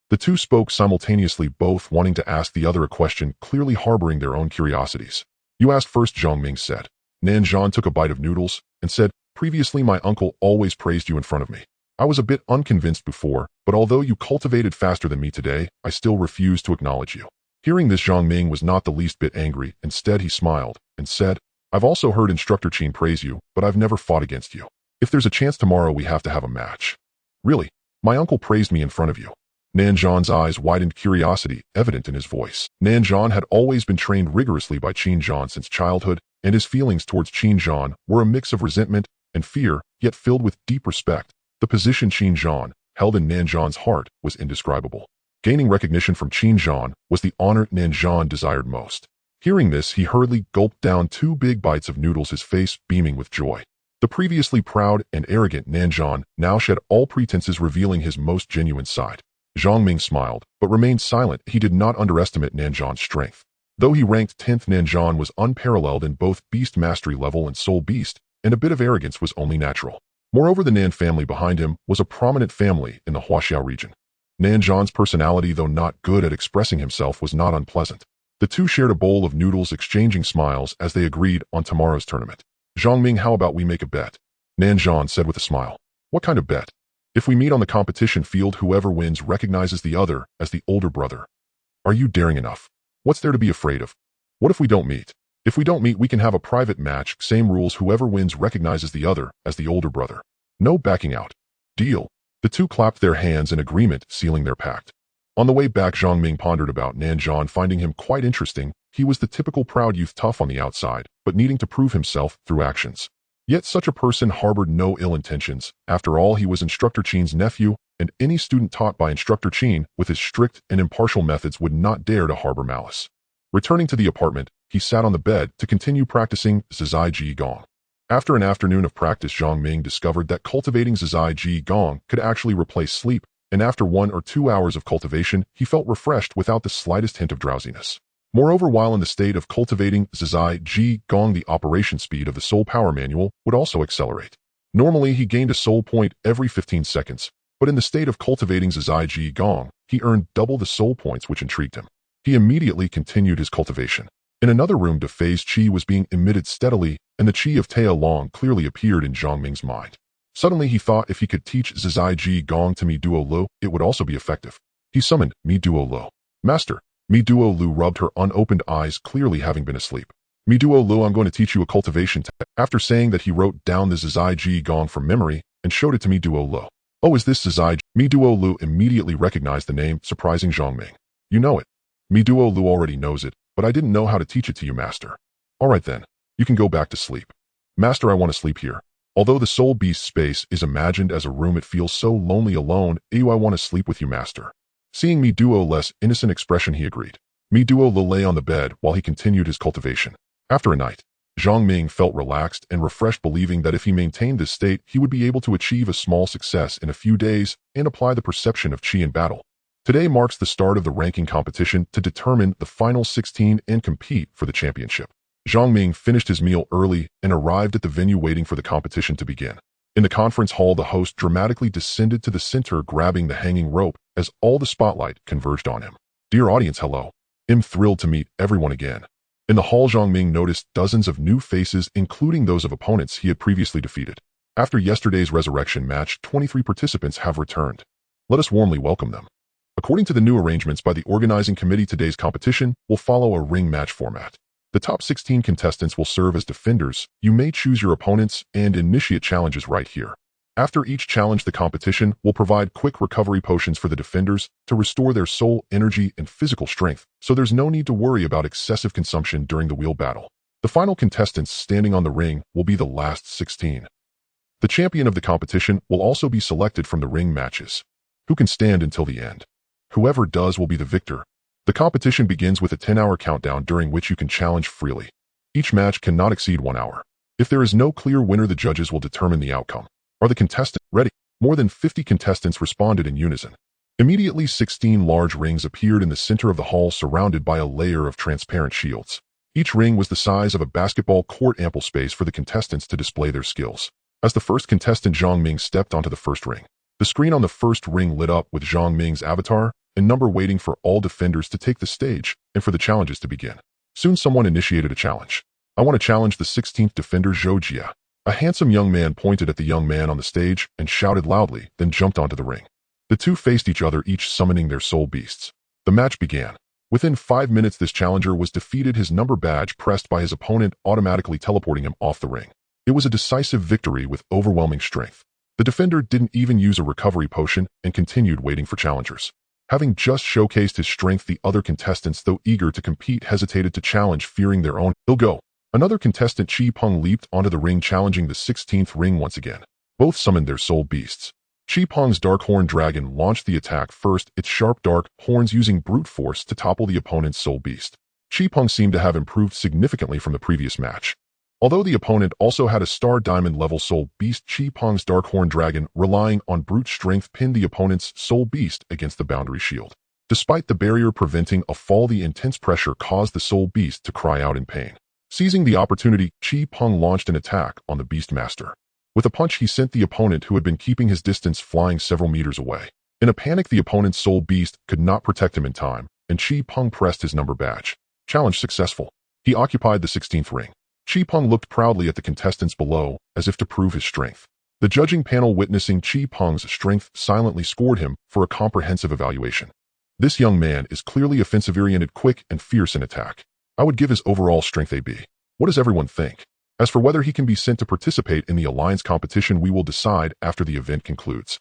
The two spoke simultaneously, both wanting to ask the other a question, clearly harboring their own curiosities. "You asked first," Zhang Ming said. Nanzhan took a bite of noodles and said, "Previously my uncle always praised you in front of me. I was a bit unconvinced before, but although you cultivated faster than me today, I still refuse to acknowledge you." Hearing this, Zhang Ming was not the least bit angry. Instead, he smiled and said, "I've also heard Instructor Qin praise you, but I've never fought against you. If there's a chance tomorrow, we have to have a match." "Really? My uncle praised me in front of you?" Nanzhan's eyes widened, curiosity evident in his voice. Nanzhan had always been trained rigorously by Qin Zhan since childhood, and his feelings towards Qin Zhan were a mix of resentment and fear, yet filled with deep respect. The position Qin Zhan held in Nanzhan's heart was indescribable. Gaining recognition from Qin Zhan was the honor Nanzhan desired most. Hearing this, he hurriedly gulped down 2 big bites of noodles, his face beaming with joy. The previously proud and arrogant Nanzhan now shed all pretenses, revealing his most genuine side. Zhang Ming smiled, but remained silent. He did not underestimate Nanzhan's strength. Though he ranked 10th, Nanzhan was unparalleled in both beast mastery level and soul beast, and a bit of arrogance was only natural. Moreover, the Nan family behind him was a prominent family in the Huaxiao region. Nanzhan's personality, though not good at expressing himself, was not unpleasant. The two shared a bowl of noodles, exchanging smiles as they agreed on tomorrow's tournament. "Zhang Ming, how about we make a bet?" Nanzhan said with a smile. "What kind of bet?" "If we meet on the competition field, whoever wins recognizes the other as the older brother." "Are you daring enough? What's there to be afraid of? What if we don't meet?" "If we don't meet, we can have a private match. Same rules. Whoever wins recognizes the other as the older brother. No backing out." "Deal." The two clapped their hands in agreement, sealing their pact. On the way back, Zhang Ming pondered about Nanzhan, finding him quite interesting. He was the typical proud youth, tough on the outside, but needing to prove himself through actions. Yet such a person harbored no ill intentions. After all, he was Instructor Qin's nephew, and any student taught by Instructor Qin with his strict and impartial methods would not dare to harbor malice. Returning to the apartment, he sat on the bed to continue practicing Zizai Ji Gong. After an afternoon of practice, Zhang Ming discovered that cultivating Zizai Ji Gong could actually replace sleep, and after 1 or 2 hours of cultivation, he felt refreshed without the slightest hint of drowsiness. Moreover, while in the state of cultivating Zizai Ji Gong, the operation speed of the Soul Power Manual would also accelerate. Normally, he gained a soul point every 15 seconds, but in the state of cultivating Zizai Ji Gong, he earned double the soul points, which intrigued him. He immediately continued his cultivation. In another room, De Fei's qi was being emitted steadily, and the qi of Tea Long clearly appeared in Zhang Ming's mind. Suddenly, he thought if he could teach Zizai Ji Gong to Mi Duo Lu, it would also be effective. He summoned Mi Duo Lu. "Master." Mi Duo Lu rubbed her unopened eyes, clearly having been asleep. "Mi Duo Lu, I'm going to teach you a cultivation technique." After saying that, he wrote down the Zizai Ji Gong from memory and showed it to Mi Duo Lu. "Oh, is this Zizai?" Mi Duo Lu immediately recognized the name, surprising Zhang Ming. "You know it." "Mi Duo Lu already knows it, but I didn't know how to teach it to you, Master." "All right then. You can go back to sleep." "Master, I want to sleep here. Although the soul beast space is imagined as a room, it feels so lonely alone. I want to sleep with you, Master." Seeing Mi Duo's less innocent expression, he agreed. Mi Duo Lu lay on the bed while he continued his cultivation. After a night, Zhang Ming felt relaxed and refreshed, believing that if he maintained this state, he would be able to achieve a small success in a few days and apply the perception of qi in battle. Today marks the start of the ranking competition to determine the final 16 and compete for the championship. Zhang Ming finished his meal early and arrived at the venue, waiting for the competition to begin. In the conference hall, the host dramatically descended to the center, grabbing the hanging rope as all the spotlight converged on him. "Dear audience, hello. I'm thrilled to meet everyone again." In the hall, Zhang Ming noticed dozens of new faces, including those of opponents he had previously defeated. After yesterday's resurrection match, 23 participants have returned. Let us warmly welcome them. According to the new arrangements by the organizing committee, today's competition will follow a ring match format. The top 16 contestants will serve as defenders. You may choose your opponents and initiate challenges right here. After each challenge, the competition will provide quick recovery potions for the defenders to restore their soul, energy, and physical strength, so there's no need to worry about excessive consumption during the wheel battle. The final contestants standing on the ring will be the last 16. The champion of the competition will also be selected from the ring matches. Who can stand until the end? Whoever does will be the victor. The competition begins with a 10-hour countdown during which you can challenge freely. Each match cannot exceed 1 hour. If there is no clear winner, the judges will determine the outcome. Are the contestants ready? More than 50 contestants responded in unison. Immediately, 16 large rings appeared in the center of the hall, surrounded by a layer of transparent shields. Each ring was the size of a basketball court, ample space for the contestants to display their skills. As the first contestant, Zhang Ming, stepped onto the first ring, the screen on the first ring lit up with Zhang Ming's avatar and number, waiting for all defenders to take the stage and for the challenges to begin. Soon someone initiated a challenge. I want to challenge the 16th defender, Zhou Jia. A handsome young man pointed at the young man on the stage and shouted loudly, then jumped onto the ring. The two faced each other, each summoning their soul beasts. The match began. Within 5 minutes, this challenger was defeated, his number badge pressed by his opponent, automatically teleporting him off the ring. It was a decisive victory with overwhelming strength. The defender didn't even use a recovery potion and continued waiting for challengers. Having just showcased his strength, the other contestants, though eager to compete, hesitated to challenge, fearing their own ill-go. Another contestant, Chi Peng, leaped onto the ring, challenging the 16th ring once again. Both summoned their soul beasts. Chi Peng's dark horn dragon launched the attack first, its sharp dark horns using brute force to topple the opponent's soul beast. Chi Peng seemed to have improved significantly from the previous match. Although the opponent also had a star diamond level soul beast, Chi Peng's dark horn dragon, relying on brute strength, pinned the opponent's soul beast against the boundary shield. Despite the barrier preventing a fall, the intense pressure caused the soul beast to cry out in pain. Seizing the opportunity, Chi Peng launched an attack on the Beast Master. With a punch, he sent the opponent, who had been keeping his distance, flying several meters away. In a panic, the opponent's soul beast could not protect him in time, and Chi Peng pressed his number badge. Challenge successful. He occupied the 16th ring. Chi Peng looked proudly at the contestants below, as if to prove his strength. The judging panel, witnessing Chi Peng's strength, silently scored him for a comprehensive evaluation. This young man is clearly offensive-oriented, quick and fierce in attack. I would give his overall strength a B. What does everyone think? As for whether he can be sent to participate in the alliance competition, we will decide after the event concludes.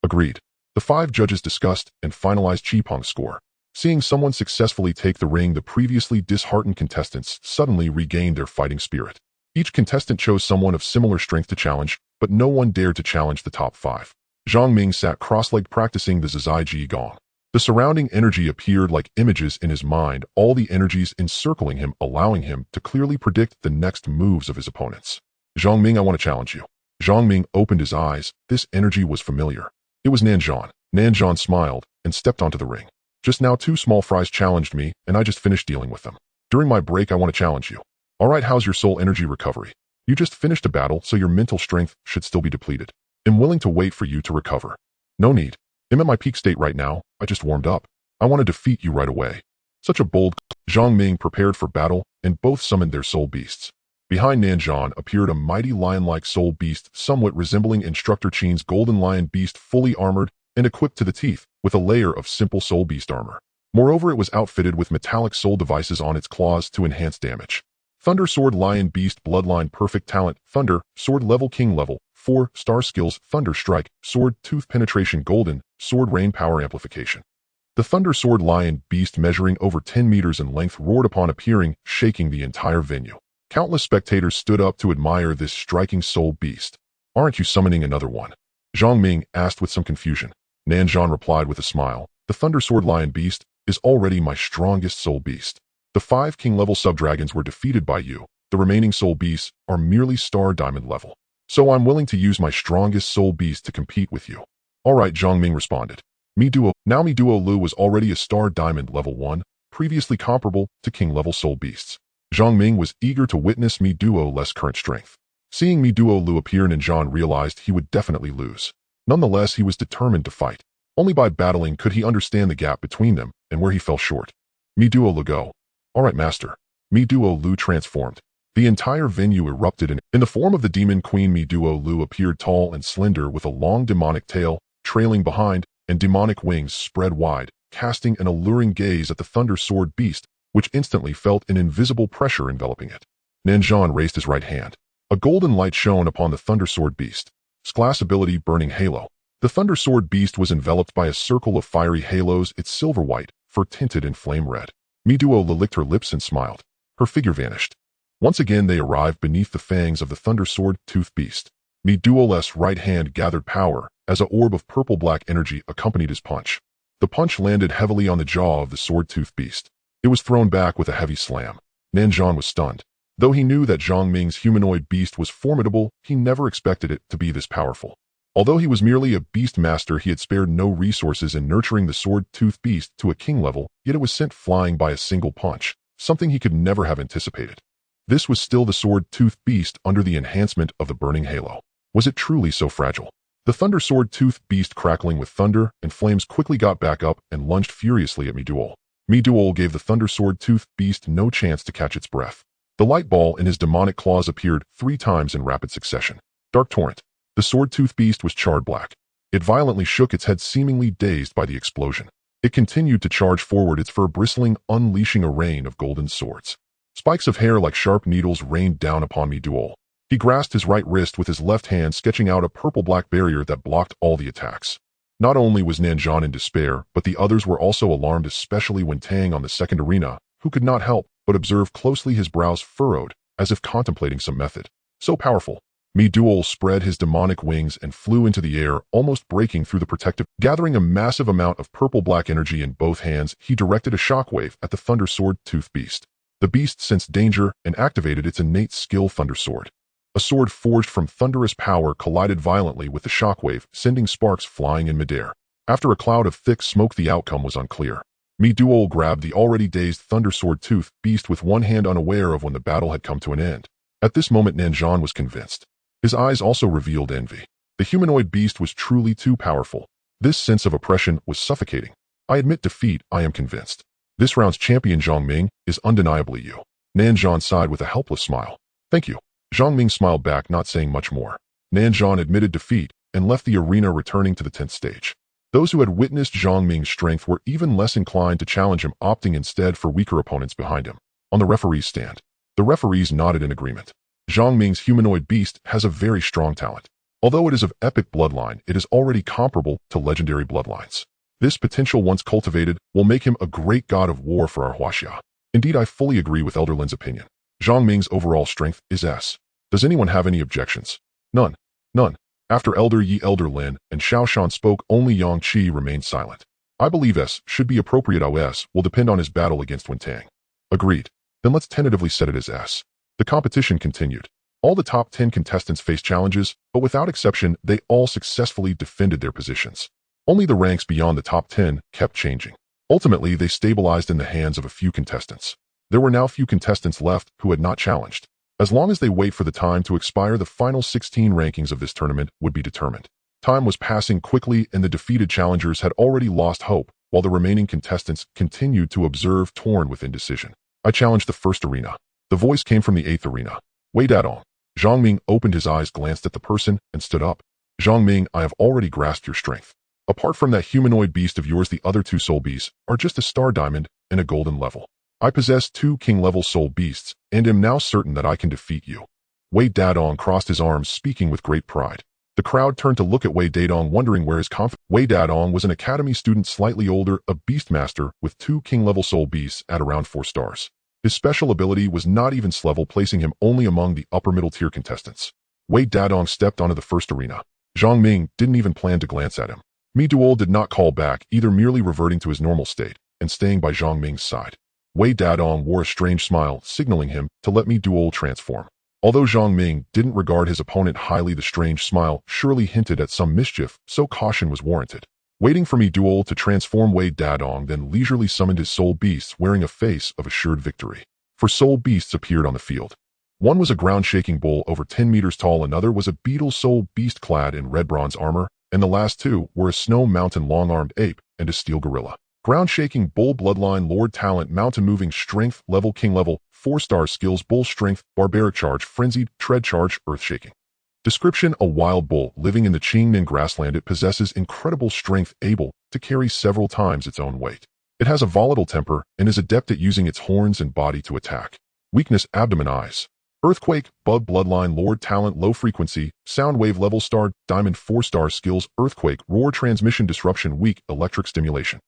Agreed. The 5 judges discussed and finalized Chi Peng's score. Seeing someone successfully take the ring, the previously disheartened contestants suddenly regained their fighting spirit. Each contestant chose someone of similar strength to challenge, but no one dared to challenge the top 5. Zhang Ming sat cross-legged practicing the Zizai Ji Gong. The surrounding energy appeared like images in his mind, all the energies encircling him, allowing him to clearly predict the next moves of his opponents. Zhang Ming, I want to challenge you. Zhang Ming opened his eyes. This energy was familiar. It was Nanzhan. Nanzhan smiled and stepped onto the ring. Just now 2 small fries challenged me, and I just finished dealing with them. During my break, I want to challenge you. Alright, how's your soul energy recovery? You just finished a battle, so your mental strength should still be depleted. I'm willing to wait for you to recover. No need. I'm at my peak state right now. I just warmed up. I want to defeat you right away. Such a bold. Zhang Ming prepared for battle, and both summoned their soul beasts. Behind Nanzhan appeared a mighty lion-like soul beast, somewhat resembling Instructor Qin's golden lion beast, fully armored and equipped to the teeth with a layer of simple soul beast armor. Moreover, it was outfitted with metallic soul devices on its claws to enhance damage. Thunder Sword Lion Beast Bloodline Perfect Talent Thunder Sword Level King Level 4 Star Skills Thunder Strike Sword Tooth Penetration Golden Sword Rain Power Amplification. The Thunder Sword Lion Beast, measuring over 10 meters in length, roared upon appearing, shaking the entire venue. Countless spectators stood up to admire this striking soul beast. Aren't you summoning another one? Zhang Ming asked with some confusion. Nanzhan replied with a smile. The Thunder Sword Lion Beast is already my strongest soul beast. The 5 king-level sub-dragons were defeated by you. The remaining soul beasts are merely star diamond level. So I'm willing to use my strongest soul beast to compete with you. Alright, Zhang Ming responded. Mi Duo Lu was already a star diamond level 1, previously comparable to king-level soul beasts. Zhang Ming was eager to witness Mi Duo Lu's current strength. Seeing Mi Duo Lu appear, Nanzhan realized he would definitely lose. Nonetheless, he was determined to fight. Only by battling could he understand the gap between them and where he fell short. Mi Duo Lu, go. Alright, master. Mi Duo Lu transformed. The entire venue erupted, and in the form of the demon queen, Mi Duo Lu appeared tall and slender with a long demonic tail trailing behind and demonic wings spread wide, casting an alluring gaze at the Thunder Sword Beast, which instantly felt an invisible pressure enveloping it. Nanzhan raised his right hand. A golden light shone upon the Thunder Sword Beast. Class ability Burning Halo. The Thunder Sword Beast was enveloped by a circle of fiery halos, its silver white, fur tinted in flame red. Mi Duo Lu licked her lips and smiled. Her figure vanished. Once again they arrived beneath the fangs of the Thunder Sword Tooth Beast. Mi Duo Lu's right hand gathered power as an orb of purple-black energy accompanied his punch. The punch landed heavily on the jaw of the sword-toothed beast. It was thrown back with a heavy slam. Nanzhan was stunned. Though he knew that Zhang Ming's humanoid beast was formidable, he never expected it to be this powerful. Although he was merely a beast master, he had spared no resources in nurturing the sword-toothed beast to a king level, yet it was sent flying by a single punch, something he could never have anticipated. This was still the sword-toothed beast under the enhancement of the burning halo. Was it truly so fragile? The thunder sword-toothed beast, crackling with thunder and flames, quickly got back up and lunged furiously at Mi-Duol. Mi-Duol gave the thunder sword-toothed beast no chance to catch its breath. The light ball in his demonic claws appeared 3 times in rapid succession. Dark torrent. The sword-toothed beast was charred black. It violently shook its head, seemingly dazed by the explosion. It continued to charge forward, its fur bristling, unleashing a rain of golden swords. Spikes of hair like sharp needles rained down upon Mi-Duol. He grasped his right wrist with his left hand, sketching out a purple-black barrier that blocked all the attacks. Not only was Nanzhan in despair, but the others were also alarmed, especially when Tang on the second arena, who could not help but observe closely, his brows furrowed, as if contemplating some method. So powerful. Mi-Duol spread his demonic wings and flew into the air, almost breaking through the protective. Gathering a massive amount of purple-black energy in both hands, he directed a shockwave at the thunder sword-toothed beast. The beast sensed danger and activated its innate skill, Thunder Sword. A sword forged from thunderous power collided violently with the shockwave, sending sparks flying in midair. After a cloud of thick smoke, the outcome was unclear. Mi-Duol grabbed the already dazed thunder sword-toothed beast with one hand, unaware of when the battle had come to an end. At this moment, Nanzhan was convinced. His eyes also revealed envy. The humanoid beast was truly too powerful. This sense of oppression was suffocating. I admit defeat, I am convinced. This round's champion, Zhang Ming, is undeniably you. Nanzhan sighed with a helpless smile. Thank you. Zhang Ming smiled back, not saying much more. Nanzhan admitted defeat and left the arena, returning to the 10th stage. Those who had witnessed Zhang Ming's strength were even less inclined to challenge him, opting instead for weaker opponents behind him. On the referee's stand, the referees nodded in agreement. Zhang Ming's humanoid beast has a very strong talent. Although it is of epic bloodline, it is already comparable to legendary bloodlines. This potential, once cultivated, will make him a great god of war for our Huaxia. Indeed, I fully agree with Elder Lin's opinion. Zhang Ming's overall strength is S. Does anyone have any objections? None. None. After Elder Yi, Elder Lin, and Xiao Shan spoke, only Yang Qi remained silent. I believe S should be appropriate. OS will depend on his battle against Wen Tang. Agreed. Then let's tentatively set it as S. The competition continued. All the top 10 contestants faced challenges, but without exception, they all successfully defended their positions. Only the ranks beyond the top 10 kept changing. Ultimately, they stabilized in the hands of a few contestants. There were now few contestants left who had not challenged. As long as they wait for the time to expire, the final 16 rankings of this tournament would be determined. Time was passing quickly, and the defeated challengers had already lost hope, while the remaining contestants continued to observe, torn with indecision. I challenged the first arena. The voice came from the 8th arena. Wei Dadong. Zhang Ming opened his eyes, glanced at the person, and stood up. Zhang Ming, I have already grasped your strength. Apart from that humanoid beast of yours, the other 2 soul beasts are just a star diamond and a golden level. I possess 2 king-level soul beasts, and am now certain that I can defeat you. Wei Dadong crossed his arms, speaking with great pride. The crowd turned to look at Wei Dadong, wondering where his confidence. Wei Dadong was an academy student, slightly older, a beast master with 2 king-level soul beasts at around 4 stars. His special ability was not even level, placing him only among the upper middle tier contestants. Wei Dadong stepped onto the first arena. Zhang Ming didn't even plan to glance at him. Mi-Duol did not call back, either merely reverting to his normal state and staying by Zhang Ming's side. Wei Dadong wore a strange smile, signaling him to let Mi-Duol transform. Although Zhang Ming didn't regard his opponent highly, the strange smile surely hinted at some mischief, so caution was warranted. Waiting for Mi-Duol to transform, Wei Dadong then leisurely summoned his soul beasts, wearing a face of assured victory. 4 soul beasts appeared on the field. One was a ground-shaking bull over 10 meters tall, another was a beetle soul beast clad in red bronze armor, and the last 2 were a snow mountain long-armed ape and a steel gorilla. Ground-shaking bull, bloodline, lord talent, mountain moving, strength, level, king level, 4-star skills, bull strength, barbaric charge, frenzied, tread charge, earth-shaking. Description: a wild bull living in the Qingnan grassland. It possesses incredible strength, able to carry several times its own weight. It has a volatile temper and is adept at using its horns and body to attack. Weakness: abdomen, eyes. Earthquake, bug, bloodline, lord talent, low frequency, sound wave, level, star, diamond, 4-star skills, earthquake, roar, transmission, disruption, weak, electric stimulation.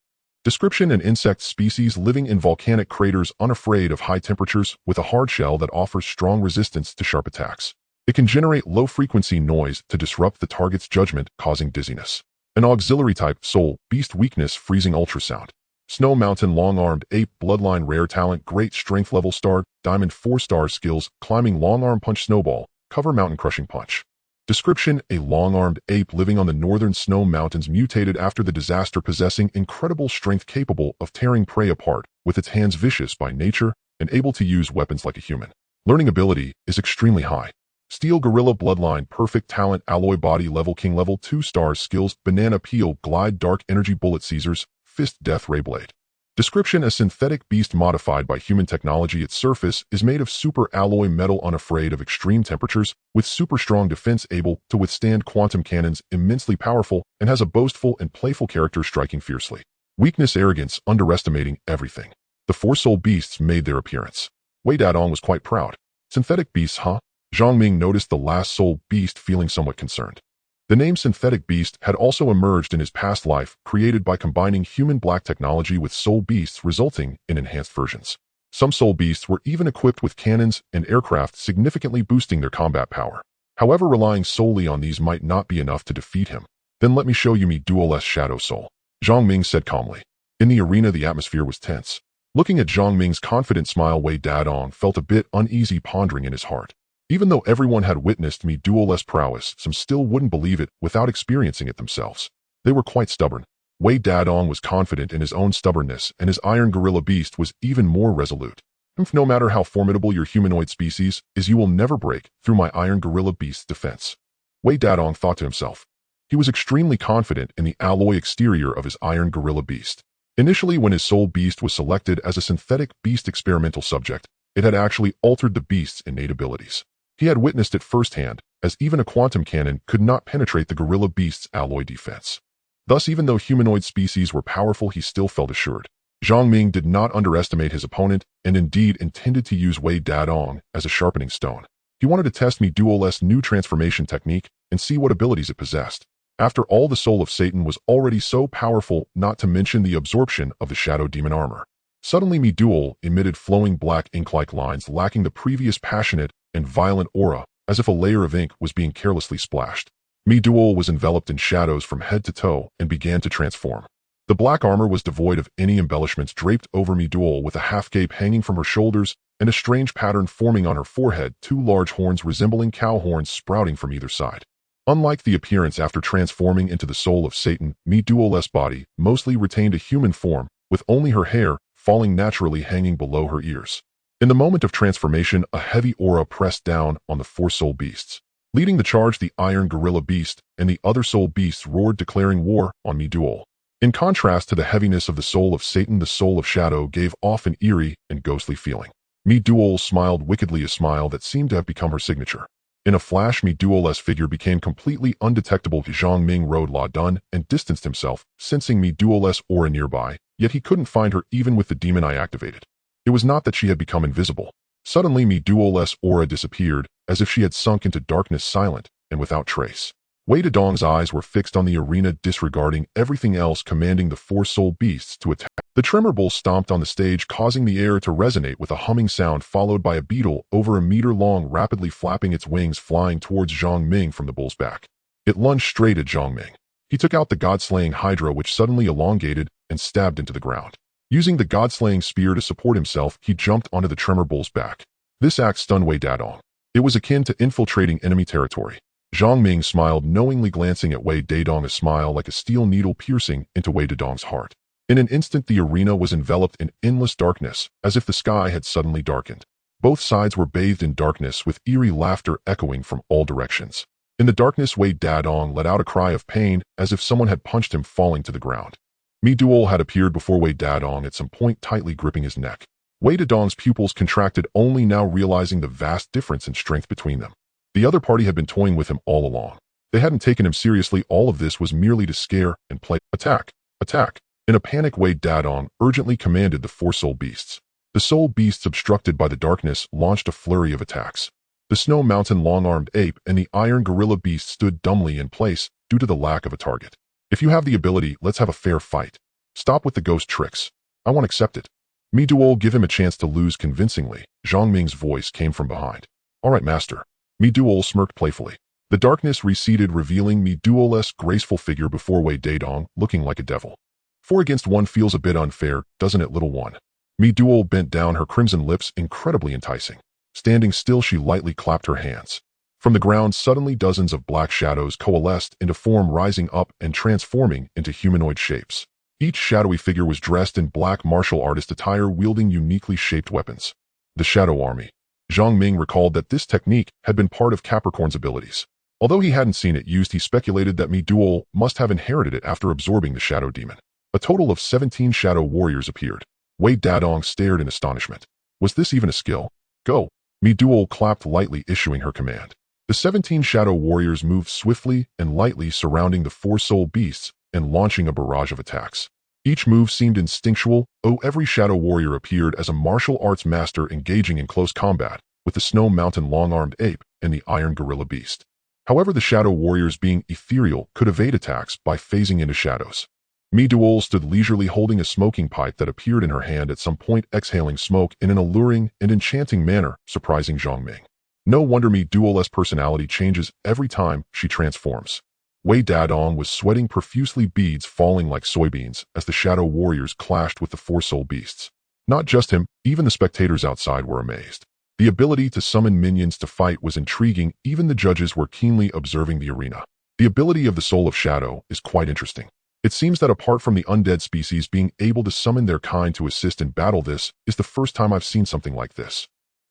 Description: an insect species living in volcanic craters, unafraid of high temperatures, with a hard shell that offers strong resistance to sharp attacks. It can generate low-frequency noise to disrupt the target's judgment, causing dizziness. An auxiliary type, Soul, Beast weakness, freezing ultrasound. Snow Mountain, long-armed ape, bloodline, rare talent, great strength level star, diamond 4-star skills, climbing, long-arm punch, snowball, cover, mountain crushing punch. Description: a long-armed ape living on the northern snow mountains, mutated after the disaster, possessing incredible strength, capable of tearing prey apart, with its hands, vicious by nature, and able to use weapons like a human. Learning ability is extremely high. Steel Gorilla, bloodline, perfect talent, alloy body, level king, level 2 stars, skills, banana peel, glide, dark energy, bullet, Caesars, fist, death ray blade. Description: a synthetic beast modified by human technology. Its surface is made of super alloy metal, unafraid of extreme temperatures, with super strong defense, able to withstand quantum cannons, immensely powerful, and has a boastful and playful character, striking fiercely. Weakness: arrogance, underestimating everything. The 4 soul beasts made their appearance. Wei Dadong was quite proud. Synthetic beasts, huh? Zhang Ming noticed the last soul beast, feeling somewhat concerned. The name synthetic beast had also emerged in his past life, created by combining human black technology with soul beasts, resulting in enhanced versions. Some soul beasts were even equipped with cannons and aircraft, significantly boosting their combat power. However, relying solely on these might not be enough to defeat him. Then let me show you me Dual S Shadow Soul, Zhang Ming said calmly. In the arena, the atmosphere was tense. Looking at Zhang Ming's confident smile, Wei Dadong felt a bit uneasy, pondering in his heart. Even though everyone had witnessed me Dual S prowess, some still wouldn't believe it without experiencing it themselves. They were quite stubborn. Wei Dadong was confident in his own stubbornness, and his Iron Gorilla Beast was even more resolute. No matter how formidable your humanoid species is, you will never break through my Iron Gorilla Beast's defense. Wei Dadong thought to himself. He was extremely confident in the alloy exterior of his Iron Gorilla Beast. Initially, when his soul beast was selected as a synthetic beast experimental subject, it had actually altered the beast's innate abilities. He had witnessed it firsthand, as even a quantum cannon could not penetrate the gorilla beast's alloy defense. Thus, even though humanoid species were powerful, he still felt assured. Zhang Ming did not underestimate his opponent, and indeed intended to use Wei Dadong as a sharpening stone. He wanted to test me Dual S new transformation technique and see what abilities it possessed. After all, the soul of Satan was already so powerful, not to mention the absorption of the shadow demon armor. Suddenly, me Dual emitted flowing black ink-like lines, lacking the previous passionate and violent aura, as if a layer of ink was being carelessly splashed. Me Dual was enveloped in shadows from head to toe and began to transform. The black armor was devoid of any embellishments, draped over me Dual with a half-cape hanging from her shoulders and a strange pattern forming on her forehead, 2 large horns resembling cow horns sprouting from either side. Unlike the appearance after transforming into the soul of Satan, me Dual's body mostly retained a human form, with only her hair falling naturally hanging below her ears. In the moment of transformation, a heavy aura pressed down on the 4 soul beasts. Leading the charge, the Iron Gorilla Beast and the other soul beasts roared, declaring war on me Dual. In contrast to the heaviness of the soul of Satan, the soul of Shadow gave off an eerie and ghostly feeling. Me Dual smiled wickedly, a smile that seemed to have become her signature. In a flash, me Dual's figure became completely undetectable. Zhang Ming rode La Dun and distanced himself, sensing me Dual's aura nearby, yet he couldn't find her even with the demon eye activated. It was not that she had become invisible. Suddenly, me Dual's aura disappeared, as if she had sunk into darkness, silent and without trace. Wei Dadong's eyes were fixed on the arena, disregarding everything else, commanding the 4 soul beasts to attack. The tremor bull stomped on the stage, causing the air to resonate with a humming sound, followed by a beetle over a meter long, rapidly flapping its wings, flying towards Zhang Ming from the bull's back. It lunged straight at Zhang Ming. He took out the god-slaying hydra, which suddenly elongated and stabbed into the ground. Using the god-slaying spear to support himself, he jumped onto the tremor bull's back. This act stunned Wei Dadong. It was akin to infiltrating enemy territory. Zhang Ming smiled knowingly, glancing at Wei Dadong, a smile like a steel needle piercing into Wei Dadong's heart. In an instant, the arena was enveloped in endless darkness, as if the sky had suddenly darkened. Both sides were bathed in darkness, with eerie laughter echoing from all directions. In the darkness, Wei Dadong let out a cry of pain, as if someone had punched him, falling to the ground. Me Dual had appeared before Wei Dadong at some point, tightly gripping his neck. Wei Dadong's pupils contracted, only now realizing the vast difference in strength between them. The other party had been toying with him all along. They hadn't taken him seriously. All of this was merely to scare and play. Attack! Attack! In a panic, Wei Dadong urgently commanded the 4 soul beasts. The soul beasts, obstructed by the darkness, launched a flurry of attacks. The Snow Mountain long-armed ape and the Iron Gorilla Beast stood dumbly in place due to the lack of a target. If you have the ability, let's have a fair fight. Stop with the ghost tricks. I won't accept it. Me Dual, give him a chance to lose convincingly. Zhang Ming's voice came from behind. All right, master. Me Dual smirked playfully. The darkness receded, revealing Mi Duol's graceful figure before Wei Dadong, looking like a devil. 4 against 1 feels a bit unfair, doesn't it, little one? Mi Duol bent down, her crimson lips incredibly enticing. Standing still, she lightly clapped her hands. From the ground, suddenly dozens of black shadows coalesced into form, rising up and transforming into humanoid shapes. Each shadowy figure was dressed in black martial artist attire, wielding uniquely shaped weapons. The Shadow Army. Zhang Ming recalled that this technique had been part of Capricorn's abilities. Although he hadn't seen it used, he speculated that Mi Duol must have inherited it after absorbing the Shadow Demon. A total of 17 Shadow Warriors appeared. Wei Dadong stared in astonishment. Was this even a skill? Go! Mi Duol clapped lightly, issuing her command. The 17 Shadow Warriors moved swiftly and lightly, surrounding the 4 soul beasts and launching a barrage of attacks. Each move seemed instinctual. Every Shadow Warrior appeared as a martial arts master engaging in close combat with the Snow Mountain long-armed ape and the Iron Gorilla Beast. However, the Shadow Warriors, being ethereal, could evade attacks by phasing into shadows. Mi Duol stood leisurely, holding a smoking pipe that appeared in her hand at some point, exhaling smoke in an alluring and enchanting manner, surprising Zhang Ming. No wonder Mi Duol's personality changes every time she transforms. Wei Dadong was sweating profusely, beads falling like soybeans as the Shadow Warriors clashed with the 4 soul beasts. Not just him, even the spectators outside were amazed. The ability to summon minions to fight was intriguing. Even the judges were keenly observing the arena. The ability of the Soul of Shadow is quite interesting. It seems that apart from the undead species being able to summon their kind to assist in battle, this is the first time I've seen something like this.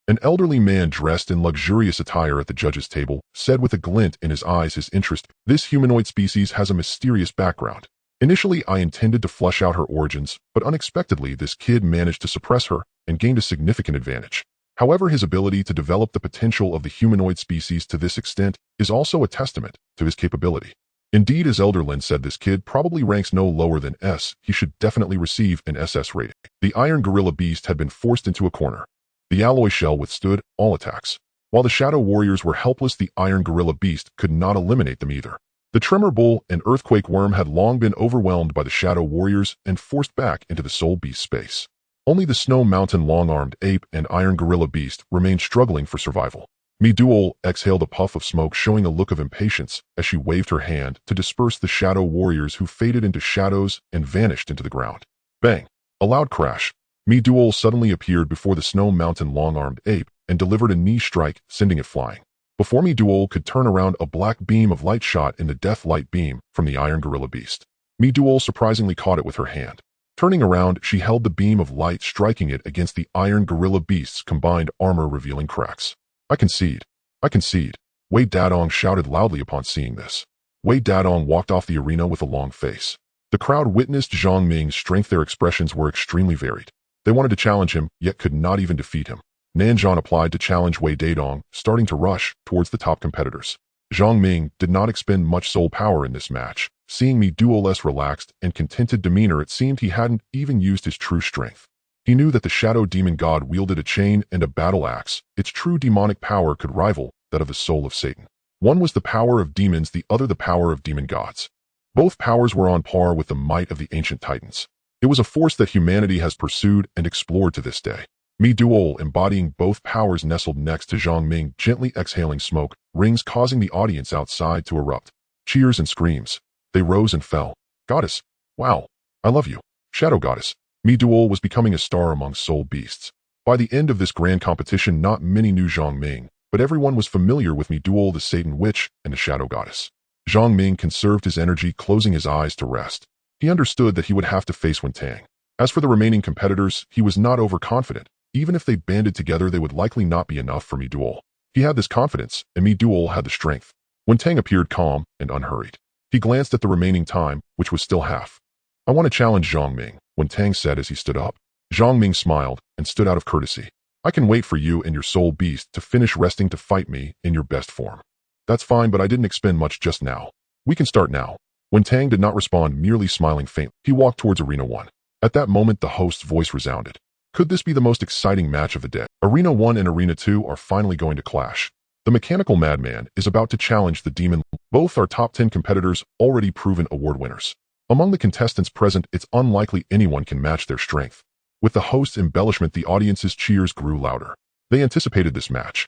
An elderly man dressed in luxurious attire at the judges' table said with a glint in his eyes his interest. This humanoid species has a mysterious background. Initially, I intended to flesh out her origins, but unexpectedly this kid managed to suppress her and gained a significant advantage. However, his ability to develop the potential of the humanoid species to this extent is also a testament to his capability. Indeed, as Elderlin said, this kid probably ranks no lower than S. He should definitely receive an SS rating. The Iron Gorilla Beast had been forced into a corner. The alloy shell withstood all attacks. While the Shadow Warriors were helpless, the Iron Gorilla Beast could not eliminate them either. The Tremor Bull and Earthquake Worm had long been overwhelmed by the Shadow Warriors and forced back into the Soul Beast space. Only the Snow Mountain long-armed ape and Iron Gorilla Beast remained struggling for survival. Mi Duol exhaled a puff of smoke, showing a look of impatience as she waved her hand to disperse the Shadow Warriors, who faded into shadows and vanished into the ground. Bang! A loud crash. Mi Duol suddenly appeared before the Snow Mountain long-armed ape and delivered a knee strike, sending it flying. Before Mi Duol could turn around, a black beam of light shot in the death light beam from the Iron Gorilla Beast. Mi Duol surprisingly caught it with her hand. Turning around, she held the beam of light, striking it against the Iron Gorilla Beast's combined armor, revealing cracks. I concede. I concede. Wei Dadong shouted loudly upon seeing this. Wei Dadong walked off the arena with a long face. The crowd witnessed Zhang Ming's strength. Their expressions were extremely varied. They wanted to challenge him, yet could not even defeat him. Nanzhan applied to challenge Wei Dadong, starting to rush towards the top competitors. Zhang Ming did not expend much soul power in this match. Seeing Mi Duol's relaxed and contented demeanor, it seemed he hadn't even used his true strength. He knew that the Shadow Demon God wielded a chain and a battle axe. Its true demonic power could rival that of the soul of Satan. One was the power of demons, the other the power of demon gods. Both powers were on par with the might of the ancient titans. It was a force that humanity has pursued and explored to this day. Mi Duol, embodying both powers, nestled next to Zhang Ming, gently exhaling smoke rings, causing the audience outside to erupt. Cheers and screams. They rose and fell. Goddess. Wow. I love you. Shadow Goddess. Mi Duol was becoming a star among soul beasts. By the end of this grand competition, not many knew Zhang Ming, but everyone was familiar with Mi Duol, the Satan Witch, and the Shadow Goddess. Zhang Ming conserved his energy, closing his eyes to rest. He understood that he would have to face Wen Tang. As for the remaining competitors, he was not overconfident. Even if they banded together, they would likely not be enough for Mi Duol. He had this confidence, and Mi Duol had the strength. Wen Tang appeared calm and unhurried. He glanced at the remaining time, which was still half. I want to challenge Zhang Ming, Wen Tang said as he stood up. Zhang Ming smiled and stood out of courtesy. I can wait for you and your soul beast to finish resting to fight me in your best form. That's fine, but I didn't expend much just now. We can start now. Wen Tang did not respond, merely smiling faintly. He walked towards Arena 1. At that moment, the host's voice resounded. Could this be the most exciting match of the day? Arena 1 and Arena 2 are finally going to clash. The Mechanical Madman is about to challenge the Demon. Both are top 10 competitors, already proven award winners. Among the contestants present, it's unlikely anyone can match their strength. With the host's embellishment, the audience's cheers grew louder. They anticipated this match.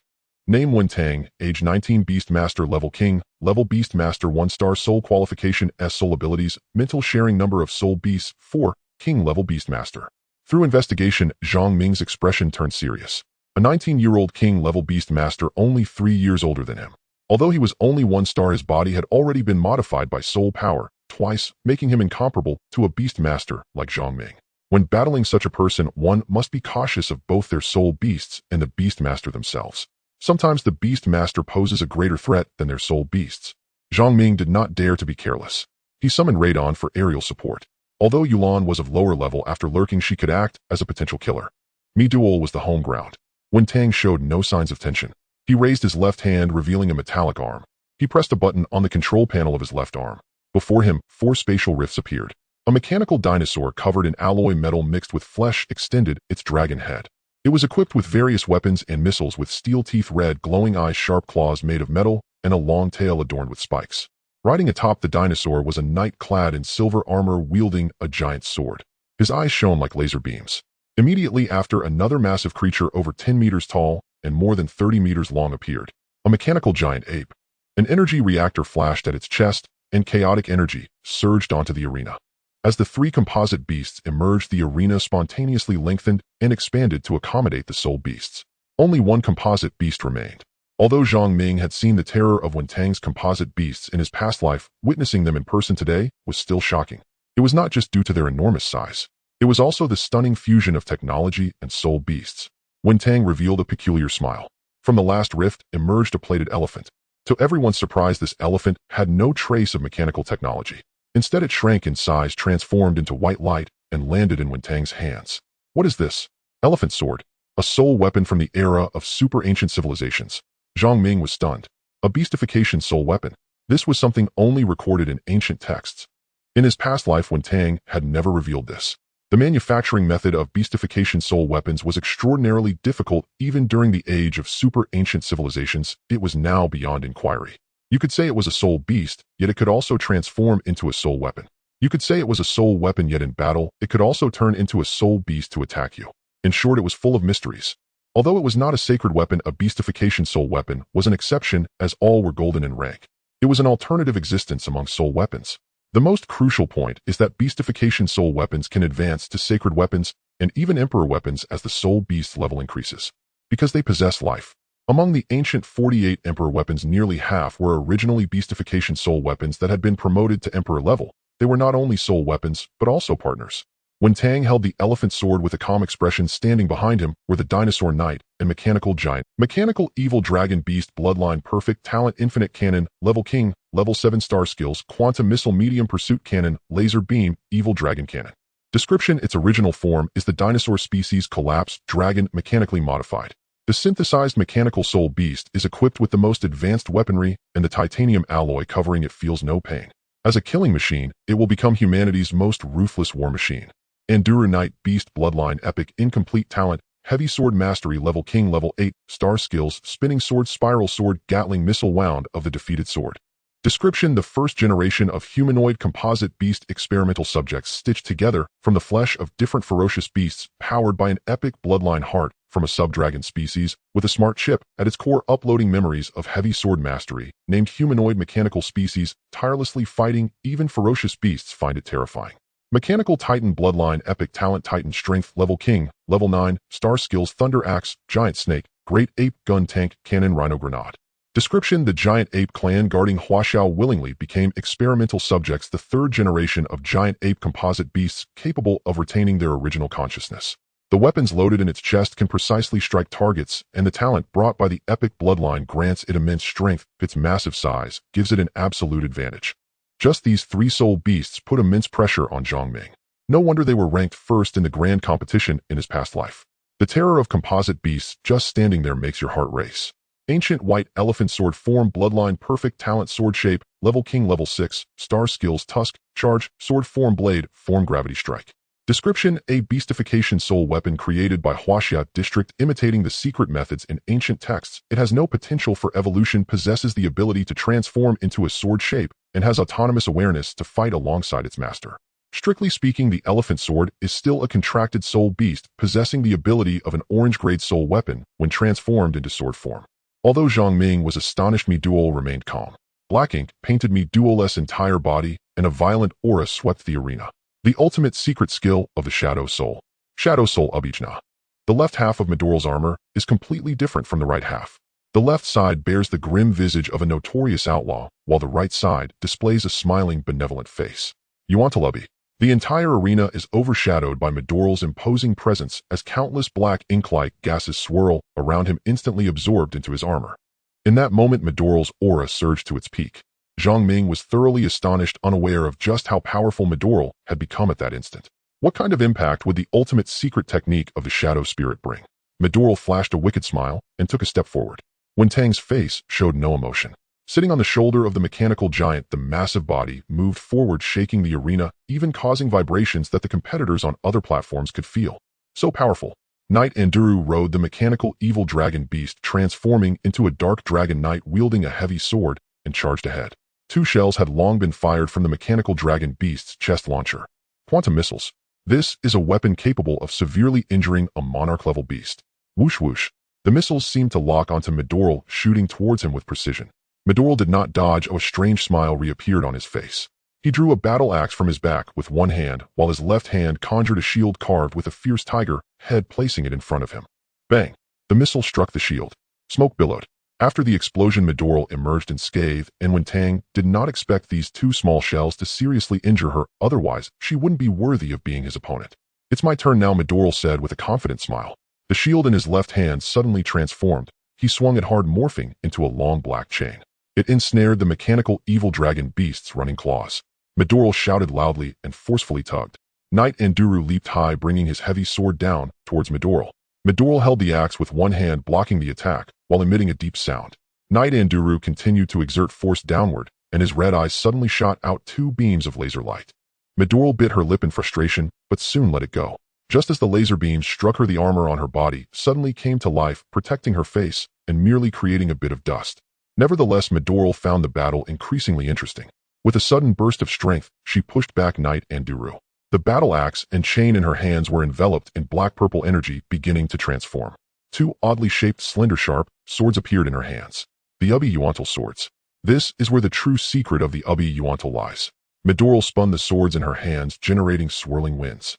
Name Wentang, age 19, Beast Master, level King, level Beast Master, 1-star, soul qualification S, soul abilities, mental sharing, number of soul beasts 4, King level Beast Master. Through investigation, Zhang Ming's expression turned serious. A 19-year-old King level Beast Master, only 3 years older than him. Although he was only 1-star, his body had already been modified by soul power twice, making him incomparable to a Beast Master like Zhang Ming. When battling such a person, one must be cautious of both their soul beasts and the Beast Master themselves. Sometimes the Beast Master poses a greater threat than their soul beasts. Zhang Ming did not dare to be careless. He summoned Radon for aerial support. Although Yulan was of lower level, after lurking she could act as a potential killer. Mi Duel was the home ground. Wentang showed no signs of tension. He raised his left hand, revealing a metallic arm. He pressed a button on the control panel of his left arm. Before him, 4 spatial rifts appeared. A mechanical dinosaur covered in alloy metal mixed with flesh extended its dragon head. It was equipped with various weapons and missiles, with steel teeth, red glowing eyes, sharp claws made of metal, and a long tail adorned with spikes. Riding atop the dinosaur was a knight clad in silver armor, wielding a giant sword. His eyes shone like laser beams. Immediately after, another massive creature over 10 meters tall and more than 30 meters long appeared. A mechanical giant ape. An energy reactor flashed at its chest, and chaotic energy surged onto the arena. As the 3 composite beasts emerged, the arena spontaneously lengthened and expanded to accommodate the soul beasts. Only 1 composite beast remained. Although Zhang Ming had seen the terror of Wentang's composite beasts in his past life, witnessing them in person today was still shocking. It was not just due to their enormous size. It was also the stunning fusion of technology and soul beasts. Wentang revealed a peculiar smile. From the last rift emerged a plated elephant. To everyone's surprise, this elephant had no trace of mechanical technology. Instead, it shrank in size, transformed into white light, and landed in Wentang's hands. What is this? Elephant sword. A soul weapon from the era of super ancient civilizations. Zhang Ming was stunned. A beastification soul weapon. This was something only recorded in ancient texts. In his past life, Wentang had never revealed this. The manufacturing method of beastification soul weapons was extraordinarily difficult even during the age of super ancient civilizations. It was now beyond inquiry. You could say it was a soul beast, yet it could also transform into a soul weapon. You could say it was a soul weapon, yet in battle, it could also turn into a soul beast to attack you. In short, it was full of mysteries. Although it was not a sacred weapon, a beastification soul weapon was an exception, as all were golden in rank. It was an alternative existence among soul weapons. The most crucial point is that beastification soul weapons can advance to sacred weapons and even emperor weapons as the soul beast level increases. Because they possess life. Among the ancient 48 emperor weapons, nearly half were originally beastification soul weapons that had been promoted to emperor level. They were not only soul weapons, but also partners. Wentang held the elephant sword with a calm expression. Standing behind him were the dinosaur knight and mechanical giant, mechanical evil dragon beast, bloodline perfect, talent infinite cannon, level king, level 7 star skills, quantum missile, medium pursuit cannon, laser beam, evil dragon cannon. Description: its original form is the dinosaur species collapsed dragon, mechanically modified. The synthesized mechanical soul beast is equipped with the most advanced weaponry, and the titanium alloy covering it feels no pain. As a killing machine, it will become humanity's most ruthless war machine. Enduro Knight Beast, bloodline epic, incomplete talent, heavy sword mastery, level king, level 8, star skills, spinning sword, spiral sword, gatling missile, wound of the defeated sword. Description: the first generation of humanoid composite beast, experimental subjects stitched together from the flesh of different ferocious beasts, powered by an epic bloodline heart from a sub-dragon species, with a smart chip at its core uploading memories of heavy sword mastery, named humanoid mechanical species, tirelessly fighting, even ferocious beasts find it terrifying. Mechanical Titan bloodline epic talent, Titan strength, level king, level 9, star skills, thunder axe, giant snake, great ape, gun tank, cannon, rhino grenade. Description: the giant ape clan guarding Huaxiao willingly became experimental subjects, the third generation of giant ape composite beasts capable of retaining their original consciousness. The weapons loaded in its chest can precisely strike targets, and the talent brought by the epic bloodline grants it immense strength. Its massive size gives it an absolute advantage. Just these 3 soul beasts put immense pressure on Zhang Ming. No wonder they were ranked first in the grand competition in his past life. The terror of composite beasts just standing there makes your heart race. Ancient white elephant sword form, bloodline perfect talent, sword shape, level king, level 6, star skills, tusk, charge, sword form, blade, form, gravity strike. Description: a beastification soul weapon created by Huaxia district, imitating the secret methods in ancient texts. It has no potential for evolution, possesses the ability to transform into a sword shape, and has autonomous awareness to fight alongside its master. Strictly speaking, the elephant sword is still a contracted soul beast, possessing the ability of an orange-grade soul weapon when transformed into sword form. Although Zhang Ming was astonished, Duel remained calm. Black ink painted Duel's entire body, and a violent aura swept the arena. The ultimate secret skill of the Shadow Soul. Shadow Soul Abijna. The left half of Duel's armor is completely different from the right half. The left side bears the grim visage of a notorious outlaw, while the right side displays a smiling, benevolent face. Yuantalabi. The entire arena is overshadowed by Duel's imposing presence as countless black ink-like gases swirl around him, instantly absorbed into his armor. In that moment, Duel's aura surged to its peak. Zhang Ming was thoroughly astonished, unaware of just how powerful Duel had become at that instant. What kind of impact would the ultimate secret technique of the Shadow Spirit bring? Duel flashed a wicked smile and took a step forward. Wen Tang's face showed no emotion. Sitting on the shoulder of the mechanical giant, the massive body moved forward, shaking the arena, even causing vibrations that the competitors on other platforms could feel. So powerful. Knight Anduru rode the mechanical evil dragon beast, transforming into a dark dragon knight wielding a heavy sword, and charged ahead. 2 shells had long been fired from the mechanical dragon beast's chest launcher. Quantum missiles. This is a weapon capable of severely injuring a monarch-level beast. Whoosh whoosh. The missiles seemed to lock onto Duel, shooting towards him with precision. Duel did not dodge. A strange smile reappeared on his face. He drew a battle axe from his back with one hand, while his left hand conjured a shield carved with a fierce tiger head, placing it in front of him. Bang! The missile struck the shield. Smoke billowed. After the explosion, Duel emerged unscathed, and Wen Tang did not expect these 2 small shells to seriously injure her, otherwise she wouldn't be worthy of being his opponent. It's my turn now, Duel said with a confident smile. The shield in his left hand suddenly transformed. He swung it hard, morphing into a long black chain. It ensnared the mechanical evil dragon beast's running claws. Duel shouted loudly and forcefully tugged. Knight Anduru leaped high, bringing his heavy sword down towards Duel. Duel held the axe with one hand, blocking the attack, while emitting a deep sound. Knight Anduru continued to exert force downward, and his red eyes suddenly shot out 2 beams of laser light. Duel bit her lip in frustration, but soon let it go. Just as the laser beams struck her, the armor on her body suddenly came to life, protecting her face and merely creating a bit of dust. Nevertheless, Duel found the battle increasingly interesting. With a sudden burst of strength, she pushed back Knight Anduru. The battle axe and chain in her hands were enveloped in black-purple energy, beginning to transform. 2 oddly shaped, slender, sharp swords appeared in her hands. The Ubi Yuantal swords. This is where the true secret of the Ubi Yuantal lies. Duel spun the swords in her hands, generating swirling winds.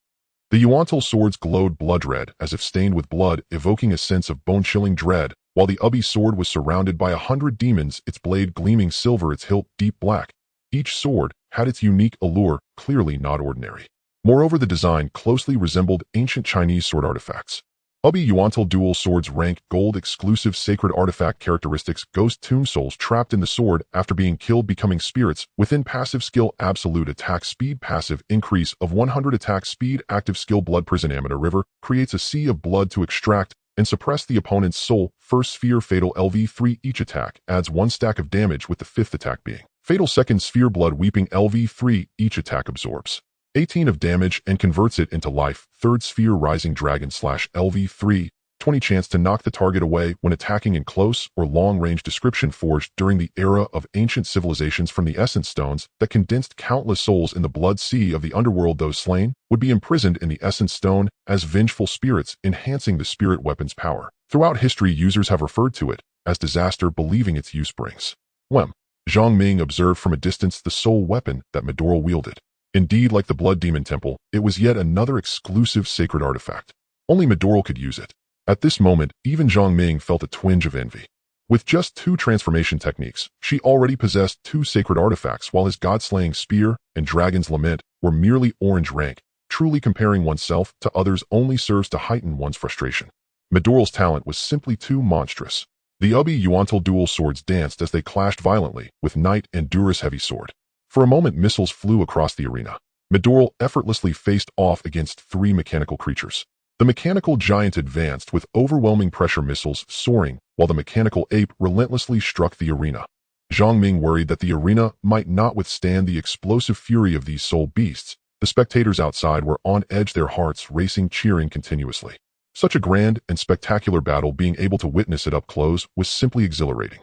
The Yuantal swords glowed blood red, as if stained with blood, evoking a sense of bone-chilling dread, while the Ubi sword was surrounded by 100 demons, its blade gleaming silver, its hilt deep black. Each sword had its unique allure, clearly not ordinary. Moreover, the design closely resembled ancient Chinese sword artifacts. Ubi Yuantal dual swords rank gold, exclusive sacred artifact characteristics, ghost tomb souls trapped in the sword after being killed becoming spirits. Within passive skill, absolute attack speed, passive increase of 100 attack speed, active skill, blood prison. Amateur river creates a sea of blood to extract and suppress the opponent's soul. First sphere, fatal LV3. Each attack adds 1 stack of damage, with the 5th attack being fatal. Second sphere, blood weeping LV3. Each attack absorbs 18 of damage and converts it into life. Third sphere, rising dragon /LV3. 20 chance to knock the target away when attacking in close or long range. Description: forged during the era of ancient civilizations from the essence stones that condensed countless souls in the blood sea of the underworld. Those slain would be imprisoned in the essence stone as vengeful spirits, enhancing the spirit weapon's power. Throughout history, users have referred to it as disaster, believing its use brings Wem. Zhang Ming observed from a distance the soul weapon that Duel wielded. Indeed, like the Blood Demon Temple, it was yet another exclusive sacred artifact. Only Duel could use it. At this moment, even Zhang Ming felt a twinge of envy. With just 2 transformation techniques, she already possessed 2 sacred artifacts, while his god-slaying spear and dragon's lament were merely orange rank. Truly, comparing oneself to others only serves to heighten one's frustration. Duel's talent was simply too monstrous. The Ubi Yuantal dual swords danced as they clashed violently with Knight Andurus' heavy sword. For a moment, missiles flew across the arena. Duel effortlessly faced off against 3 mechanical creatures. The mechanical giant advanced with overwhelming pressure, missiles soaring, while the mechanical ape relentlessly struck the arena. Zhang Ming worried that the arena might not withstand the explosive fury of these soul beasts. The spectators outside were on edge, their hearts racing, cheering continuously. Such a grand and spectacular battle, being able to witness it up close was simply exhilarating.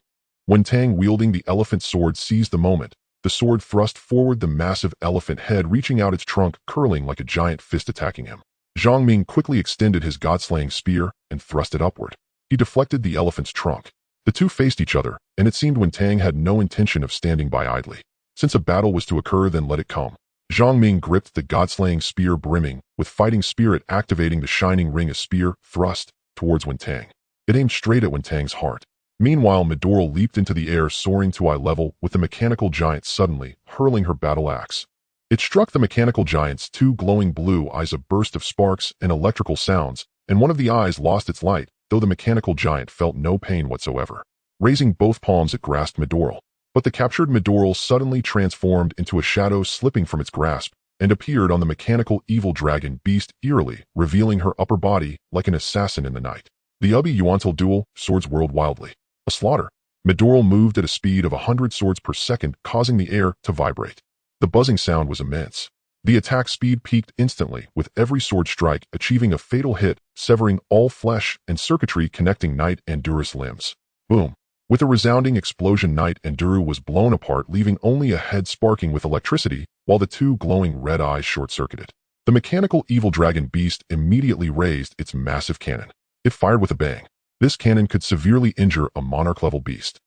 Wen Tang, wielding the elephant sword, seized the moment. The sword thrust forward, the massive elephant head reaching out, its trunk curling like a giant fist attacking him. Zhang Ming quickly extended his god-slaying spear and thrust it upward. He deflected the elephant's trunk. The two faced each other, and it seemed Wen Tang had no intention of standing by idly. Since a battle was to occur, then let it come. Zhang Ming gripped the god-slaying spear, brimming with fighting spirit, activating the shining ring. A spear thrust towards Wen Tang. It aimed straight at Wen Tang's heart. Meanwhile, Midoril leaped into the air, soaring to eye level with the mechanical giant, suddenly hurling her battle axe. It struck the mechanical giant's two glowing blue eyes, a burst of sparks and electrical sounds, and one of the eyes lost its light, though the mechanical giant felt no pain whatsoever. Raising both palms, it grasped Midoril. But the captured Midoril suddenly transformed into a shadow, slipping from its grasp, and appeared on the mechanical evil dragon beast, eerily revealing her upper body like an assassin in the night. The Ubi Yuantil duel, swords whirled wildly. A slaughter. Midoril moved at a speed of 100 swords per second, causing the air to vibrate. The buzzing sound was immense. The attack speed peaked instantly, with every sword strike achieving a fatal hit, severing all flesh and circuitry connecting Knight Anduru's limbs. Boom. With a resounding explosion, Knight Anduru was blown apart, leaving only a head sparking with electricity, while the two glowing red eyes short-circuited. The mechanical evil dragon beast immediately raised its massive cannon. It fired with a bang. This cannon could severely injure a monarch-level beast.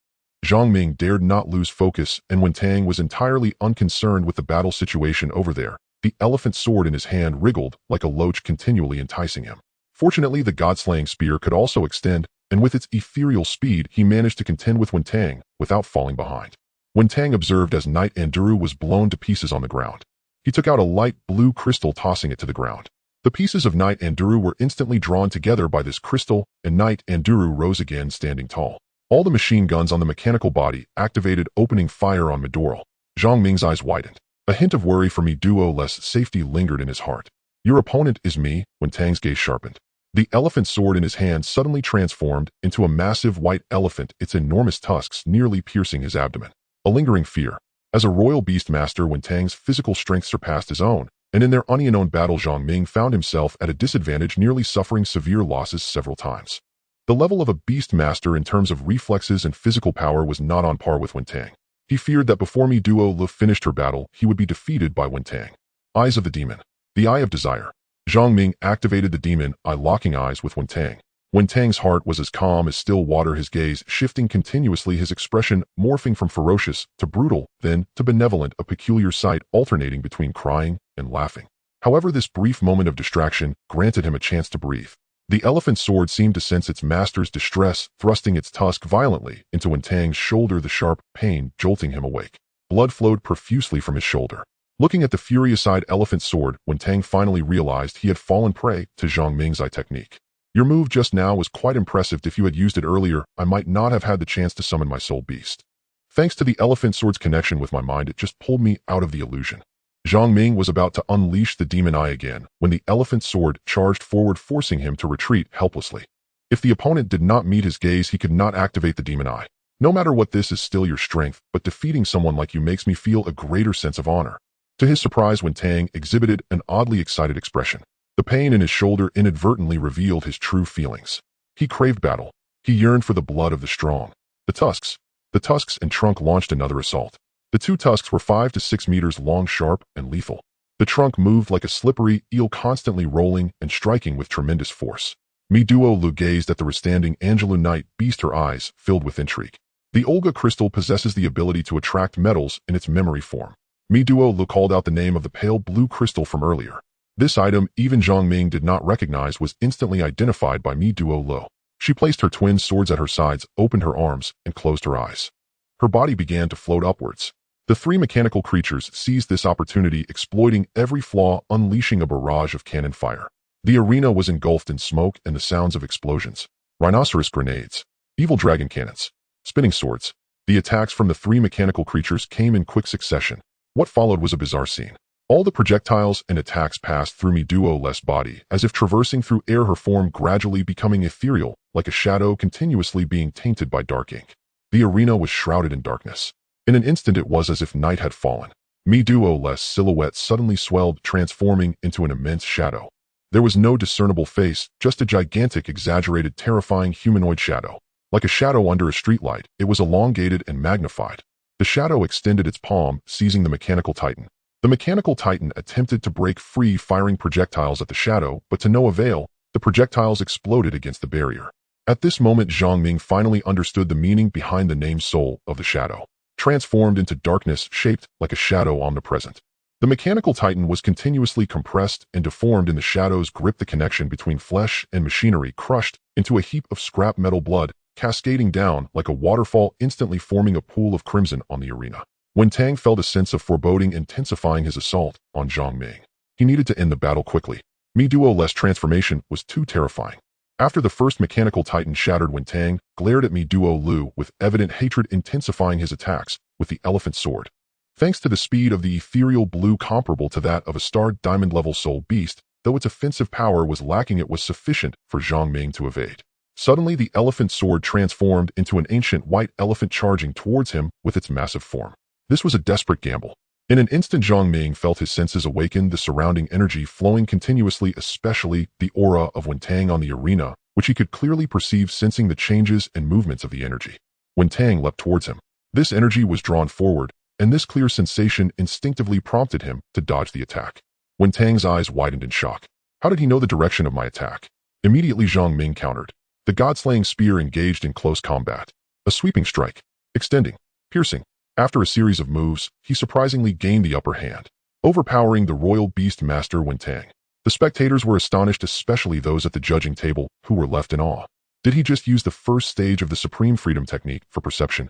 Zhang Ming dared not lose focus, and Wen Tang was entirely unconcerned with the battle situation over there. The elephant sword in his hand wriggled like a loach, continually enticing him. Fortunately, the god-slaying spear could also extend, and with its ethereal speed, he managed to contend with Wen Tang without falling behind. Wen Tang observed as Knight Anduru was blown to pieces on the ground. He took out a light blue crystal, tossing it to the ground. The pieces of Knight Anduru were instantly drawn together by this crystal, and Knight Anduru rose again, standing tall. All the machine guns on the mechanical body activated, opening fire on Midoril. Zhang Ming's eyes widened. A hint of worry for Midoril-less safety lingered in his heart. Your opponent is me, Wen Tang's gaze sharpened. The elephant sword in his hand suddenly transformed into a massive white elephant, its enormous tusks nearly piercing his abdomen. A lingering fear. As a royal beast master, Wen Tang's physical strength surpassed his own, and in their unknown battle, Zhang Ming found himself at a disadvantage, nearly suffering severe losses several times. The level of a beast master in terms of reflexes and physical power was not on par with Wen Tang. He feared that before Midoril finished her battle, he would be defeated by Wen Tang. Eyes of the demon. The Eye of Desire. Zhang Ming activated the demon eye, locking eyes with Wen Tang. Wen Tang's heart was as calm as still water, his gaze shifting continuously, his expression morphing from ferocious to brutal, then to benevolent, a peculiar sight alternating between crying and laughing. However, this brief moment of distraction granted him a chance to breathe. The elephant sword seemed to sense its master's distress, thrusting its tusk violently into Wen Tang's shoulder, the sharp pain jolting him awake. Blood flowed profusely from his shoulder. Looking at the furious-eyed elephant sword, Wen Tang finally realized he had fallen prey to Zhang Ming's eye technique. Your move just now was quite impressive. If you had used it earlier, I might not have had the chance to summon my soul beast. Thanks to the elephant sword's connection with my mind, it just pulled me out of the illusion. Zhang Ming was about to unleash the demon eye again when the elephant sword charged forward, forcing him to retreat helplessly. If the opponent did not meet his gaze, he could not activate the demon eye. No matter what, this is still your strength, but defeating someone like you makes me feel a greater sense of honor. To his surprise, Wen Tang exhibited an oddly excited expression. The pain in his shoulder inadvertently revealed his true feelings. He craved battle. He yearned for the blood of the strong. The tusks and trunk launched another assault. The two tusks were 5 to 6 meters long, sharp and lethal. The trunk moved like a slippery eel, constantly rolling and striking with tremendous force. Midoril gazed at the restanding Angelou Knight beast, her eyes filled with intrigue. The Olga crystal possesses the ability to attract metals in its memory form. Midoril called out the name of the pale blue crystal from earlier. This item even Zhang Ming did not recognize was instantly identified by Midoril. She placed her twin swords at her sides, opened her arms, and closed her eyes. Her body began to float upwards. The three mechanical creatures seized this opportunity, exploiting every flaw, unleashing a barrage of cannon fire. The arena was engulfed in smoke and the sounds of explosions. Rhinoceros grenades, evil dragon cannons, spinning swords. The attacks from the three mechanical creatures came in quick succession. What followed was a bizarre scene. All the projectiles and attacks passed through Midoril's body, as if traversing through air, her form gradually becoming ethereal, like a shadow continuously being tainted by dark ink. The arena was shrouded in darkness. In an instant, it was as if night had fallen. Midoril's silhouette suddenly swelled, transforming into an immense shadow. There was no discernible face, just a gigantic, exaggerated, terrifying humanoid shadow. Like a shadow under a streetlight, it was elongated and magnified. The shadow extended its palm, seizing the mechanical titan. The mechanical titan attempted to break free, firing projectiles at the shadow, but to no avail. The projectiles exploded against the barrier. At this moment, Zhang Ming finally understood the meaning behind the name Soul of the Shadow, transformed into darkness shaped like a shadow omnipresent. The mechanical titan was continuously compressed and deformed in the shadow's grip. The connection between flesh and machinery crushed into a heap of scrap metal, blood cascading down like a waterfall, instantly forming a pool of crimson on the arena. When Tang felt a sense of foreboding intensifying his assault on Zhang Ming, he needed to end the battle quickly. Mi Duo-less transformation was too terrifying. After the first mechanical titan shattered, when Tang glared at Mi Duo Lu with evident hatred, intensifying his attacks with the elephant sword. Thanks to the speed of the ethereal blue comparable to that of a star diamond level soul beast, though its offensive power was lacking, it was sufficient for Zhang Ming to evade. Suddenly, the elephant sword transformed into an ancient white elephant charging towards him with its massive form. This was a desperate gamble. In an instant, Zhang Ming felt his senses awaken, the surrounding energy flowing continuously, especially the aura of Wen Tang on the arena, which he could clearly perceive, sensing the changes and movements of the energy. Wen Tang leapt towards him. This energy was drawn forward, and this clear sensation instinctively prompted him to dodge the attack. Wen Tang's eyes widened in shock. How did he know the direction of my attack? Immediately, Zhang Ming countered. The god-slaying spear engaged in close combat. A sweeping strike, extending, piercing. After a series of moves, he surprisingly gained the upper hand, overpowering the royal beast master Wen Tang. The spectators were astonished, especially those at the judging table, who were left in awe. Did he just use the first stage of the supreme freedom technique for perception?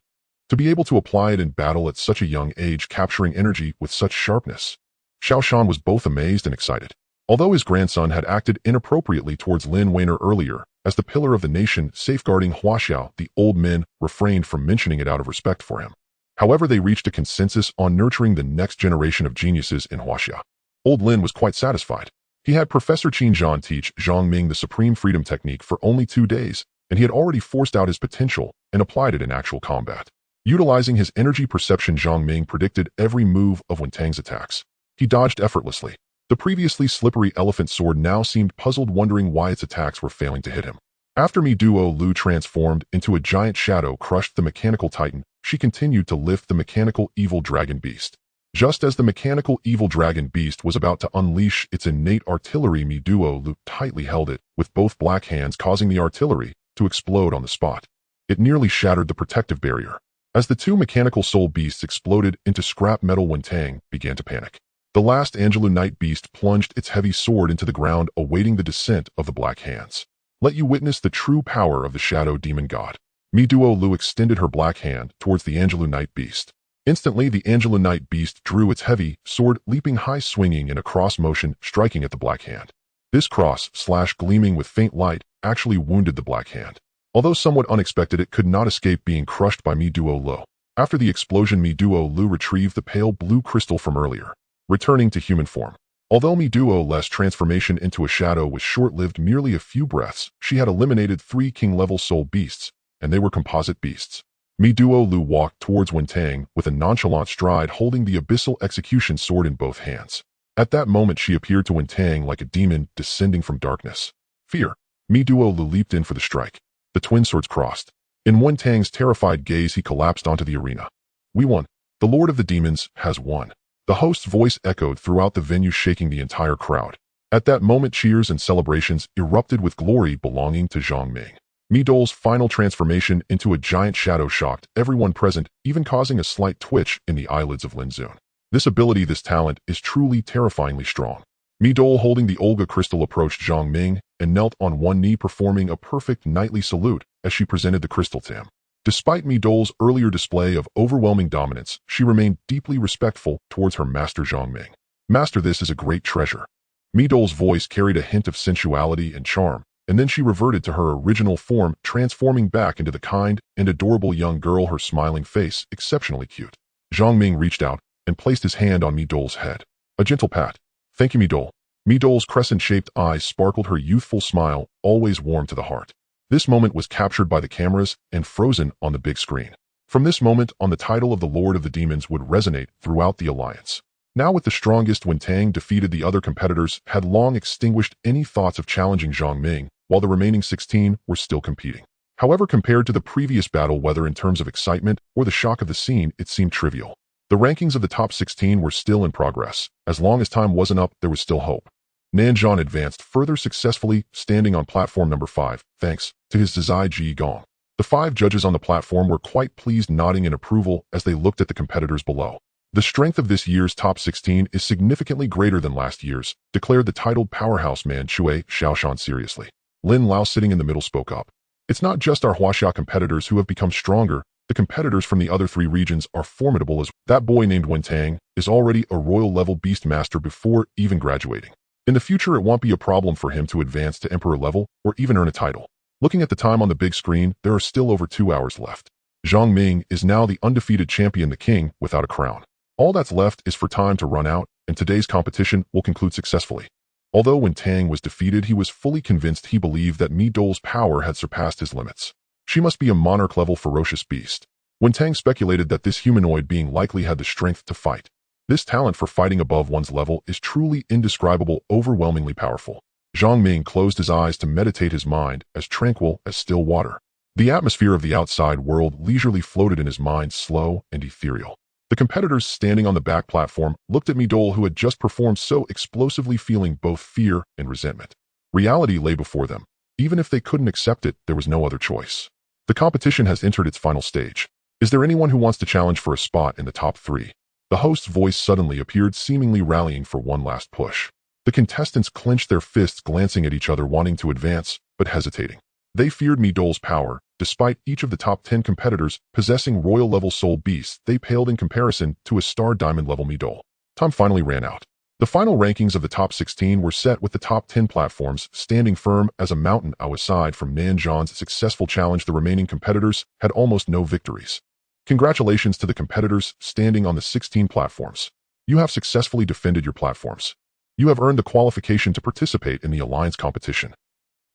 To be able to apply it in battle at such a young age, capturing energy with such sharpness? Xiao Shan was both amazed and excited. Although his grandson had acted inappropriately towards Lin Weiner earlier, as the pillar of the nation safeguarding Huaxiao, the old men refrained from mentioning it out of respect for him. However, they reached a consensus on nurturing the next generation of geniuses in Huaxia. Old Lin was quite satisfied. He had Professor Qin Zhan teach Zhang Ming the supreme freedom technique for only 2 days, and he had already forced out his potential and applied it in actual combat. Utilizing his energy perception, Zhang Ming predicted every move of Wen Tang's attacks. He dodged effortlessly. The previously slippery elephant sword now seemed puzzled, wondering why its attacks were failing to hit him. After Mi Duo Lu transformed into a giant shadow crushed the mechanical titan, she continued to lift the mechanical evil dragon beast. Just as the mechanical evil dragon beast was about to unleash its innate artillery, Mi Duo Lu tightly held it with both black hands, causing the artillery to explode on the spot. It nearly shattered the protective barrier. As the 2 mechanical soul beasts exploded into scrap metal, Wen Tang began to panic. The last Angelou Knight beast plunged its heavy sword into the ground, awaiting the descent of the black hands. Let you witness the true power of the shadow demon god. Mi Duo Lu extended her black hand towards the Angelou Knight beast. Instantly, the Angelou Knight beast drew its heavy sword, leaping high, swinging in a cross motion, striking at the black hand. This cross slash, gleaming with faint light, actually wounded the black hand. Although somewhat unexpected, it could not escape being crushed by Mi Duo Lu. After the explosion, Mi Duo Lu retrieved the pale blue crystal from earlier, returning to human form. Although Mi Duo Lu's transformation into a shadow was short-lived, merely a few breaths, she had eliminated 3 king-level soul beasts, and they were composite beasts. Mi Duo Lu walked towards Wen Tang with a nonchalant stride, holding the abyssal execution sword in both hands. At that moment, she appeared to Wen Tang like a demon descending from darkness. Fear. Mi Duo Lu leaped in for the strike. The twin swords crossed. In Wen Tang's terrified gaze, he collapsed onto the arena. We won. The Lord of the Demons has won. The host's voice echoed throughout the venue, shaking the entire crowd. At that moment, cheers and celebrations erupted with glory belonging to Zhang Ming. Mi Duo's final transformation into a giant shadow shocked everyone present, even causing a slight twitch in the eyelids of Lin Zun. This ability, this talent, is truly terrifyingly strong. Mi Duo, holding the Olga crystal, approached Zhang Ming and knelt on one knee, performing a perfect knightly salute as she presented the crystal to him. Despite Mi Duo's earlier display of overwhelming dominance, she remained deeply respectful towards her master Zhang Ming. Master, this is a great treasure. Mi Duo's voice carried a hint of sensuality and charm, and then she reverted to her original form, transforming back into the kind and adorable young girl, her smiling face exceptionally cute. Zhang Ming reached out and placed his hand on Mi Duo's head. A gentle pat. Thank you, Mi Duo. Mi Duo's crescent-shaped eyes sparkled, her youthful smile always warm to the heart. This moment was captured by the cameras and frozen on the big screen. From this moment on, the title of the Lord of the Demons would resonate throughout the alliance. Now, with the strongest, Wen Tang defeated the other competitors, had long extinguished any thoughts of challenging Zhang Ming, while the remaining 16 were still competing. However, compared to the previous battle, whether in terms of excitement or the shock of the scene, it seemed trivial. The rankings of the top 16 were still in progress. As long as time wasn't up, there was still hope. Nanzhan advanced further successfully, standing on platform number 5, thanks to his Zai Ji Gong. The 5 judges on the platform were quite pleased, nodding in approval as they looked at the competitors below. The strength of this year's top 16 is significantly greater than last year's, declared the titled powerhouse man Chui Xiaoshan seriously. Lin Lao, sitting in the middle, spoke up. It's not just our Huaxia competitors who have become stronger. The competitors from the other 3 regions are formidable as that boy named Wentang is already a royal-level beast master before even graduating. In the future, it won't be a problem for him to advance to emperor level or even earn a title. Looking at the time on the big screen, there are still over 2 hours left. Zhang Ming is now the undefeated champion, the king without a crown. All that's left is for time to run out, and today's competition will conclude successfully. Although when Tang was defeated, he was fully convinced. He believed that Mi Dole's power had surpassed his limits. She must be a monarch-level ferocious beast. When Tang speculated that this humanoid being likely had the strength to fight. This talent for fighting above one's level is truly indescribable, overwhelmingly powerful. Zhang Ming closed his eyes to meditate, his mind as tranquil as still water. The atmosphere of the outside world leisurely floated in his mind, slow and ethereal. The competitors standing on the back platform looked at Mi Dole, who had just performed so explosively, feeling both fear and resentment. Reality lay before them. Even if they couldn't accept it, there was no other choice. The competition has entered its final stage. Is there anyone who wants to challenge for a spot in the top 3? The host's voice suddenly appeared, seemingly rallying for one last push. The contestants clenched their fists, glancing at each other, wanting to advance, but hesitating. They feared Mi Dole's power. Despite each of the top 10 competitors possessing royal-level soul beasts, they paled in comparison to a star diamond-level Mi Dole. Time finally ran out. The final rankings of the top 16 were set with the top 10 platforms standing firm as a mountain. Aside from Nanzhan's successful challenge, the remaining competitors had almost no victories. Congratulations to the competitors standing on the 16 platforms. You have successfully defended your platforms. You have earned the qualification to participate in the alliance competition.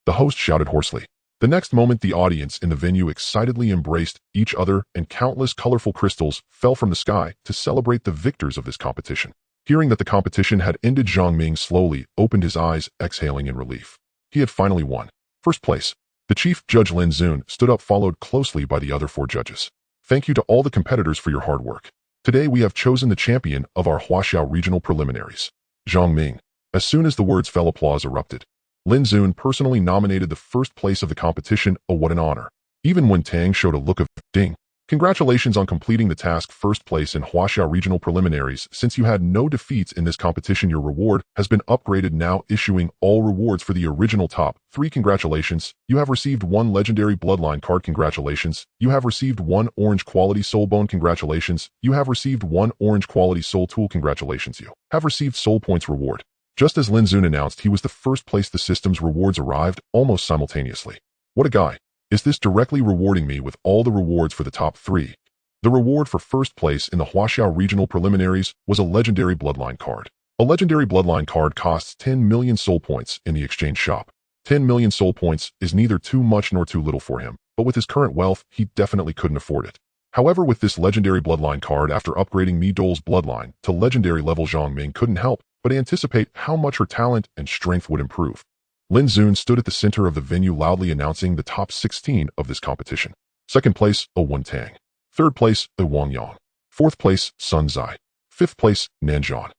The host shouted hoarsely. The next moment, the audience in the venue excitedly embraced each other, and countless colorful crystals fell from the sky to celebrate the victors of this competition. Hearing that the competition had ended, Zhang Ming slowly opened his eyes, exhaling in relief. He had finally won. First place. The chief judge Lin Zun stood up, followed closely by the other 4 judges. Thank you to all the competitors for your hard work. Today we have chosen the champion of our Huaxia regional preliminaries. Zhang Ming. As soon as the words fell, applause erupted. Lin Zun personally nominated the first place of the competition. Oh, what an honor. Even when Tang showed a look of ding. Congratulations on completing the task. First place in Huaxia regional preliminaries. Since you had no defeats in this competition, your reward has been upgraded, now issuing all rewards for the original top 3. Congratulations. You have received 1 legendary bloodline card. Congratulations. You have received 1 orange quality soul bone. Congratulations. You have received 1 orange quality soul tool. Congratulations. You have received soul points reward. Just as Lin Zun announced he was the first place, the system's rewards arrived almost simultaneously. What a guy. Is this directly rewarding me with all the rewards for the top 3? The reward for first place in the Huaxia regional preliminaries was a legendary bloodline card. A legendary bloodline card costs 10 million soul points in the exchange shop. 10 million soul points is neither too much nor too little for him, but with his current wealth, he definitely couldn't afford it. However, with this legendary bloodline card, after upgrading Mi Dole's bloodline to legendary level, Zhang Ming couldn't help but anticipate how much her talent and strength would improve. Lin Zun stood at the center of the venue, loudly announcing the top 16 of this competition. Second place, Wen Tang. Third place, Wang Yang. Fourth place, Sun Zai. Fifth place, Nanzhan.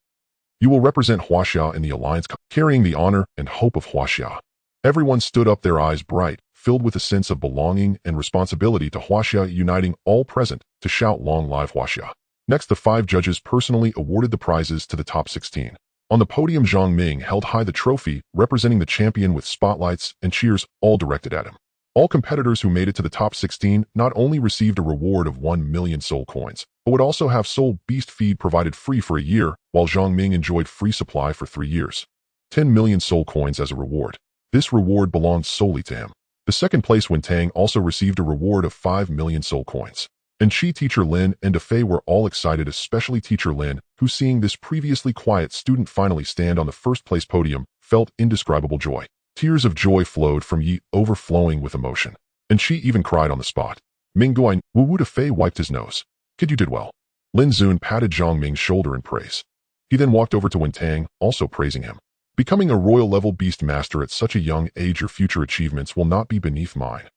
You will represent Huaxia in the alliance, carrying the honor and hope of Huaxia. Everyone stood up, their eyes bright, filled with a sense of belonging and responsibility to Huaxia, uniting all present to shout, "Long live Huaxia." Next, the 5 judges personally awarded the prizes to the top 16. On the podium, Zhang Ming held high the trophy representing the champion, with spotlights and cheers all directed at him. All competitors who made it to the top 16 not only received a reward of 1 million soul coins, but would also have soul beast feed provided free for a year, while Zhang Ming enjoyed free supply for 3 years. 10 million soul coins as a reward. This reward belonged solely to him. The second place, Wen Tang, also received a reward of 5 million soul coins. And Chi, Teacher Lin, and Defei were all excited, especially Teacher Lin, who, seeing this previously quiet student finally stand on the first place podium, felt indescribable joy. Tears of joy flowed from Yi, overflowing with emotion. And Chi even cried on the spot. Mingguai, Wu Defei wiped his nose. Kid, you did well. Lin Zun patted Zhang Ming's shoulder in praise. He then walked over to Wen Tang, also praising him. Becoming a royal-level beast master at such a young age, your future achievements will not be beneath mine.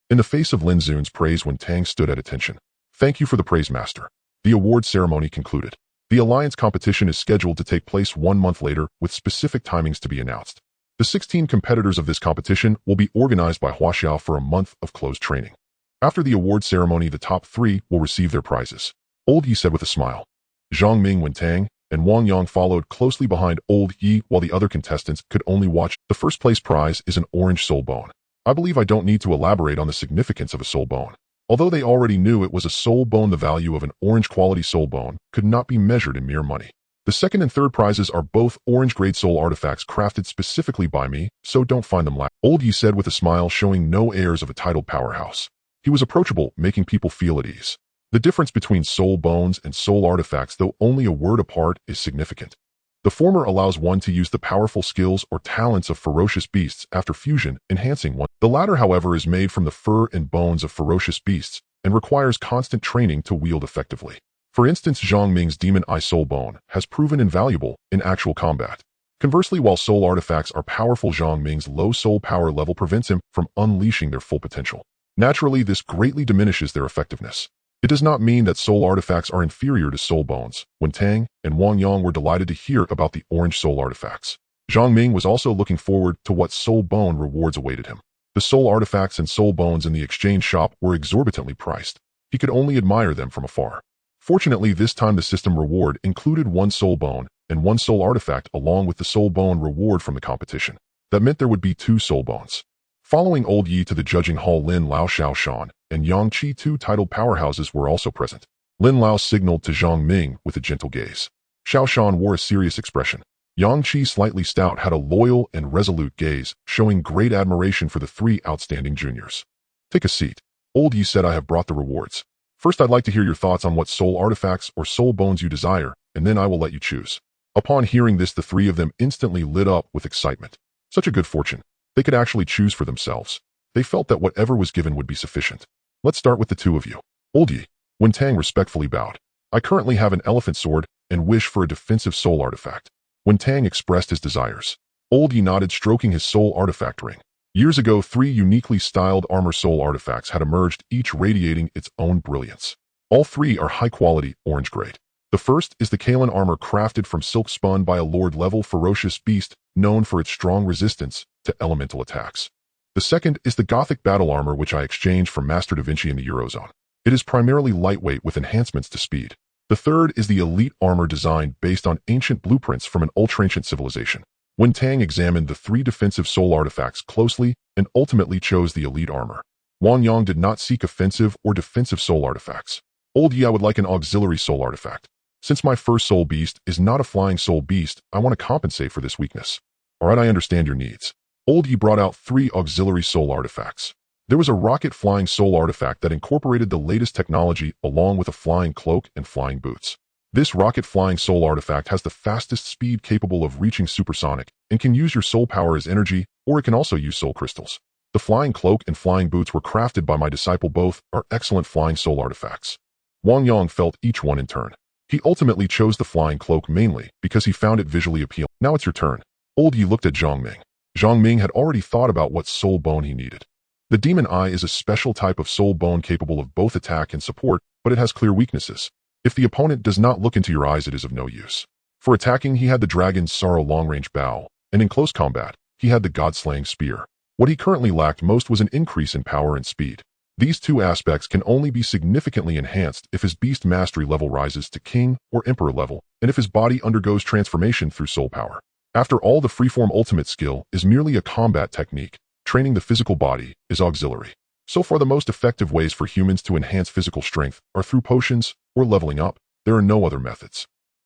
In the face of Lin Zun's praise, Wen Tang stood at attention. Thank you for the praise, master. The award ceremony concluded. The Alliance competition is scheduled to take place 1 month later with specific timings to be announced. The 16 competitors of this competition will be organized by Huaxiao for a month of closed training. After the award ceremony, the top 3 will receive their prizes. Old Yi said with a smile. Zhang Ming, Wen Tang, and Wang Yang followed closely behind Old Yi while the other contestants could only watch. The first place prize is an orange soul bone. I believe I don't need to elaborate on the significance of a soul bone. Although they already knew it was a soul bone, the value of an orange quality soul bone could not be measured in mere money. The second and third prizes are both orange-grade soul artifacts crafted specifically by me, so don't find them lacking. Old Yi said with a smile, showing no airs of a titled powerhouse. He was approachable, making people feel at ease. The difference between soul bones and soul artifacts, though only a word apart, is significant. The former allows one to use the powerful skills or talents of ferocious beasts after fusion, enhancing one. The latter, however, is made from the fur and bones of ferocious beasts and requires constant training to wield effectively. For instance, Zhang Ming's Demon Eye Soul Bone has proven invaluable in actual combat. Conversely, while soul artifacts are powerful, Zhang Ming's low soul power level prevents him from unleashing their full potential. Naturally, this greatly diminishes their effectiveness. It does not mean that soul artifacts are inferior to soul bones. Wen Tang and Wang Yang were delighted to hear about the orange soul artifacts. Zhang Ming was also looking forward to what soul bone rewards awaited him. The soul artifacts and soul bones in the exchange shop were exorbitantly priced. He could only admire them from afar. Fortunately, this time the system reward included 1 soul bone and 1 soul artifact along with the soul bone reward from the competition. That meant there would be 2 soul bones. Following Old Yi to the judging hall, Lin Lao, Xiao Shan, and Yang Qi, 2 titled powerhouses, were also present. Lin Lao signaled to Zhang Ming with a gentle gaze. Xiao Shan wore a serious expression. Yang Qi, slightly stout, had a loyal and resolute gaze, showing great admiration for the 3 outstanding juniors. Take a seat. Old Yi said, I have brought the rewards. First, I'd like to hear your thoughts on what soul artifacts or soul bones you desire, and then I will let you choose. Upon hearing this, the 3 of them instantly lit up with excitement. Such a good fortune. They could actually choose for themselves. They felt that whatever was given would be sufficient. Let's start with the 2 of you. Old Yi. Wen Tang respectfully bowed. I currently have an elephant sword and wish for a defensive soul artifact. Wen Tang expressed his desires. Old Yi nodded, stroking his soul artifact ring. Years ago, 3 uniquely styled armor soul artifacts had emerged, each radiating its own brilliance. All 3 are high-quality, orange-grade. The first is the Kalen armor, crafted from silk spun by a Lord-level ferocious beast known for its strong resistance to elemental attacks. The second is the Gothic battle armor, which I exchanged from Master Da Vinci in the Eurozone. It is primarily lightweight with enhancements to speed. The third is the elite armor, designed based on ancient blueprints from an ultra-ancient civilization. Wen Tang examined the 3 defensive soul artifacts closely and ultimately chose the elite armor. Wang Yang did not seek offensive or defensive soul artifacts. Old Yi, I would like an auxiliary soul artifact. Since my first soul beast is not a flying soul beast, I want to compensate for this weakness. Alright, I understand your needs. Old Yi brought out 3 auxiliary soul artifacts. There was a rocket flying soul artifact that incorporated the latest technology along with a flying cloak and flying boots. This rocket flying soul artifact has the fastest speed, capable of reaching supersonic, and can use your soul power as energy, or it can also use soul crystals. The flying cloak and flying boots were crafted by my disciple. Both are excellent flying soul artifacts. Wang Yang felt each one in turn. He ultimately chose the flying cloak mainly because he found it visually appealing. Now it's your turn. Old Yi looked at Zhang Ming. Zhang Ming had already thought about what soul bone he needed. The Demon Eye is a special type of soul bone capable of both attack and support, but it has clear weaknesses. If the opponent does not look into your eyes, it is of no use. For attacking, he had the Dragon's Sorrow long-range bow, and in close combat, he had the God-slaying spear. What he currently lacked most was an increase in power and speed. These 2 aspects can only be significantly enhanced if his beast mastery level rises to king or emperor level, and if his body undergoes transformation through soul power. After all, the freeform ultimate skill is merely a combat technique. Training the physical body is auxiliary. So far, the most effective ways for humans to enhance physical strength are through potions or leveling up. There are no other methods.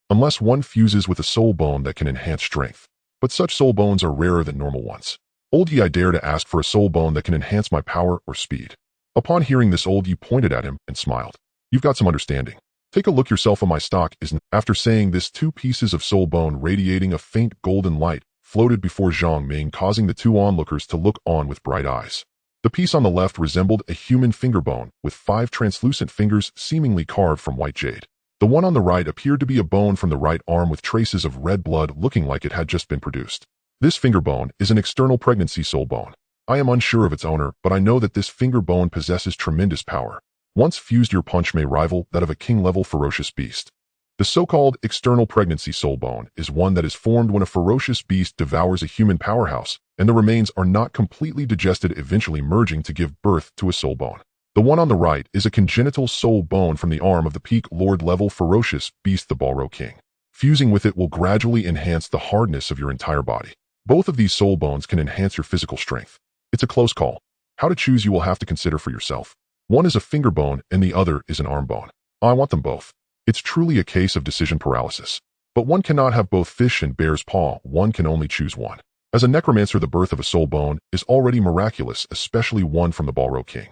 Unless one fuses with a soul bone that can enhance strength. But such soul bones are rarer than normal ones. Old Yi, I dare to ask for a soul bone that can enhance my power or speed. Upon hearing this, Old Yi pointed at him and smiled. You've got some understanding. Take a look yourself on my stock. After saying this, 2 pieces of soul bone radiating a faint golden light floated before Zhang Ming, causing the 2 onlookers to look on with bright eyes. The piece on the left resembled a human finger bone, with 5 translucent fingers seemingly carved from white jade. The one on the right appeared to be a bone from the right arm with traces of red blood, looking like it had just been produced. This finger bone is an external pregnancy soul bone. I am unsure of its owner, but I know that this finger bone possesses tremendous power. Once fused, your punch may rival that of a king-level ferocious beast. The so-called external pregnancy soul bone is one that is formed when a ferocious beast devours a human powerhouse, and the remains are not completely digested, eventually merging to give birth to a soul bone. The one on the right is a congenital soul bone from the arm of the peak lord-level ferocious beast, the Balro King. Fusing with it will gradually enhance the hardness of your entire body. Both of these soul bones can enhance your physical strength. It's a close call. How to choose you will have to consider for yourself. One is a finger bone and the other is an arm bone. I want them both. It's truly a case of decision paralysis. But one cannot have both fish and bear's paw, one can only choose one. As a necromancer, the birth of a soul bone is already miraculous, especially one from the Balro King.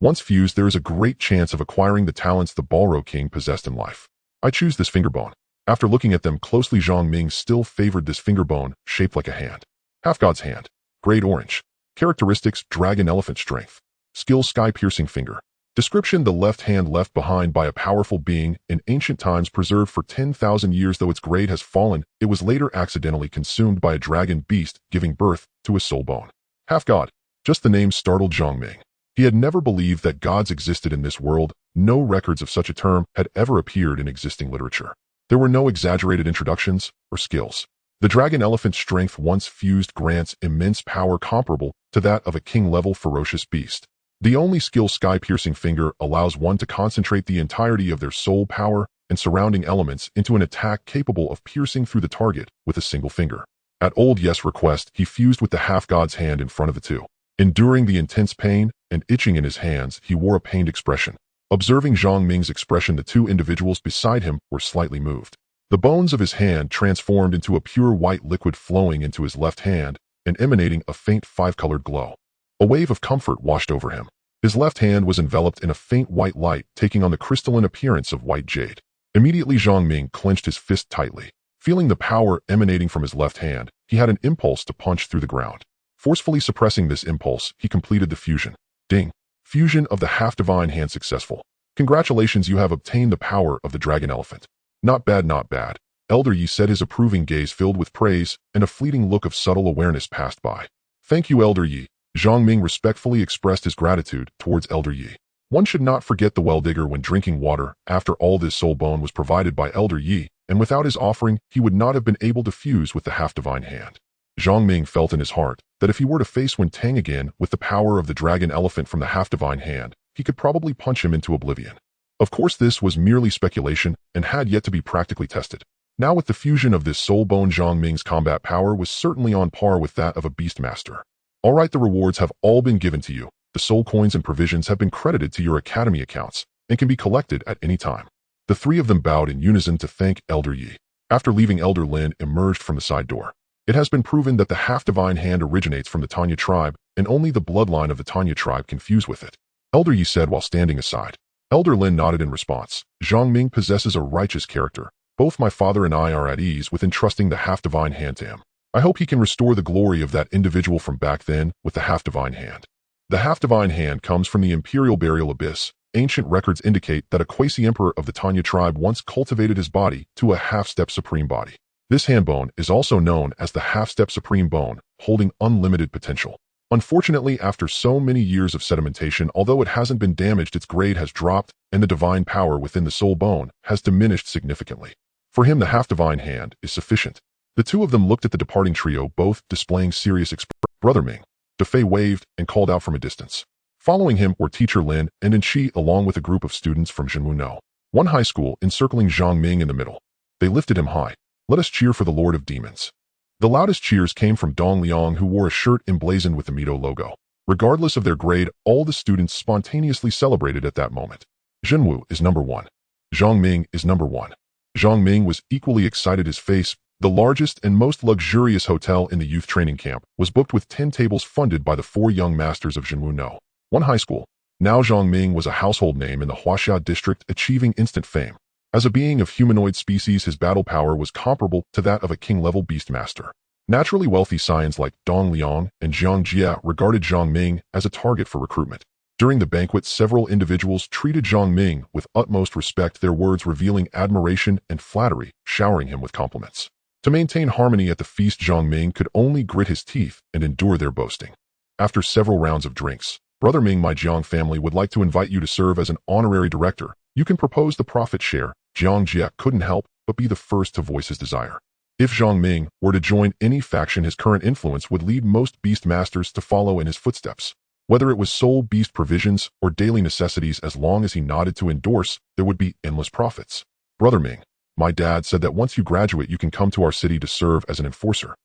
Once fused, there is a great chance of acquiring the talents the Balro King possessed in life. I choose this finger bone. After looking at them closely, Zhang Ming still favored this finger bone, shaped like a hand. Half-god's hand. Grade orange. Characteristics: dragon elephant strength. Skill: sky-piercing finger. Description: the left hand left behind by a powerful being in ancient times, preserved for 10,000 years. Though its grade has fallen, it was later accidentally consumed by a dragon beast, giving birth to a soul bone. Half-god. Just the name startled Zhang Ming. He had never believed that gods existed in this world. No records of such a term had ever appeared in existing literature. There were no exaggerated introductions or skills. The dragon elephant strength, once fused, grants immense power comparable to that of a king-level ferocious beast. The only skill, sky-piercing finger, allows one to concentrate the entirety of their soul power and surrounding elements into an attack capable of piercing through the target with a single finger. At Old Yes' request, he fused with the half-god's hand in front of the two. Enduring the intense pain and itching in his hands, he wore a pained expression. Observing Zhang Ming's expression, the two individuals beside him were slightly moved. The bones of his hand transformed into a pure white liquid flowing into his left hand and emanating a faint five-colored glow. A wave of comfort washed over him. His left hand was enveloped in a faint white light, taking on the crystalline appearance of white jade. Immediately, Zhang Ming clenched his fist tightly. Feeling the power emanating from his left hand, he had an impulse to punch through the ground. Forcefully suppressing this impulse, he completed the fusion. Ding! Fusion of the half-divine hand successful. Congratulations, you have obtained the power of the dragon elephant. Not bad, not bad. Elder Yi said, his approving gaze filled with praise, and a fleeting look of subtle awareness passed by. Thank you, Elder Yi. Zhang Ming respectfully expressed his gratitude towards Elder Yi. One should not forget the well-digger when drinking water. After all, this soul bone was provided by Elder Yi, and without his offering, he would not have been able to fuse with the half-divine hand. Zhang Ming felt in his heart that if he were to face Wen Tang again with the power of the dragon elephant from the half-divine hand, he could probably punch him into oblivion. Of course, this was merely speculation and had yet to be practically tested. Now, with the fusion of this soul bone, Zhang Ming's combat power was certainly on par with that of a beast master. Alright, the rewards have all been given to you. The soul coins and provisions have been credited to your academy accounts and can be collected at any time. The three of them bowed in unison to thank Elder Yi. After leaving, Elder Lin emerged from the side door. It has been proven that the half-divine hand originates from the Tanya tribe, and only the bloodline of the Tanya tribe can fuse with it. Elder Yi said while standing aside. Elder Lin nodded in response. Zhang Ming possesses a righteous character. Both my father and I are at ease with entrusting the half-divine hand to him. I hope he can restore the glory of that individual from back then with the half-divine hand. The half-divine hand comes from the Imperial Burial Abyss. Ancient records indicate that a quasi-emperor of the Tanya tribe once cultivated his body to a half-step supreme body. This hand bone is also known as the half-step supreme bone, holding unlimited potential. Unfortunately, after so many years of sedimentation, although it hasn't been damaged, its grade has dropped, and the divine power within the soul bone has diminished significantly. For him, the half-divine hand is sufficient. The two of them looked at the departing trio, both displaying serious expression. Brother Ming. Defei waved and called out from a distance. Following him were Teacher Lin and Enchi, along with a group of students from Zhenwu one high school, encircling Zhang Ming in the middle. They lifted him high. Let us cheer for the Lord of Demons. The loudest cheers came from Dong Liang, who wore a shirt emblazoned with the Mito logo. Regardless of their grade, all the students spontaneously celebrated at that moment. Zhenwu is number one. Zhang Ming is number one. Zhang Ming was equally excited. His face, the largest and most luxurious hotel in the youth training camp, was booked with 10 tables funded by the 4 young masters of Zhenwu one high school. Now Zhang Ming was a household name in the Huaxia district, achieving instant fame. As a being of humanoid species, his battle power was comparable to that of a king-level beast master. Naturally wealthy scions like Dong Liang and Jiang Jia regarded Zhang Ming as a target for recruitment. During the banquet, several individuals treated Zhang Ming with utmost respect, their words revealing admiration and flattery, showering him with compliments. To maintain harmony at the feast, Zhang Ming could only grit his teeth and endure their boasting. After several rounds of drinks, Brother Ming, my Jiang family would like to invite you to serve as an honorary director. You can propose the profit share, Jiang Jie couldn't help but be the first to voice his desire. If Zhang Ming were to join any faction, his current influence would lead most beast masters to follow in his footsteps. Whether it was soul beast provisions or daily necessities, as long as he nodded to endorse, there would be endless profits. Brother Ming, my dad said that once you graduate you can come to our city to serve as an enforcer.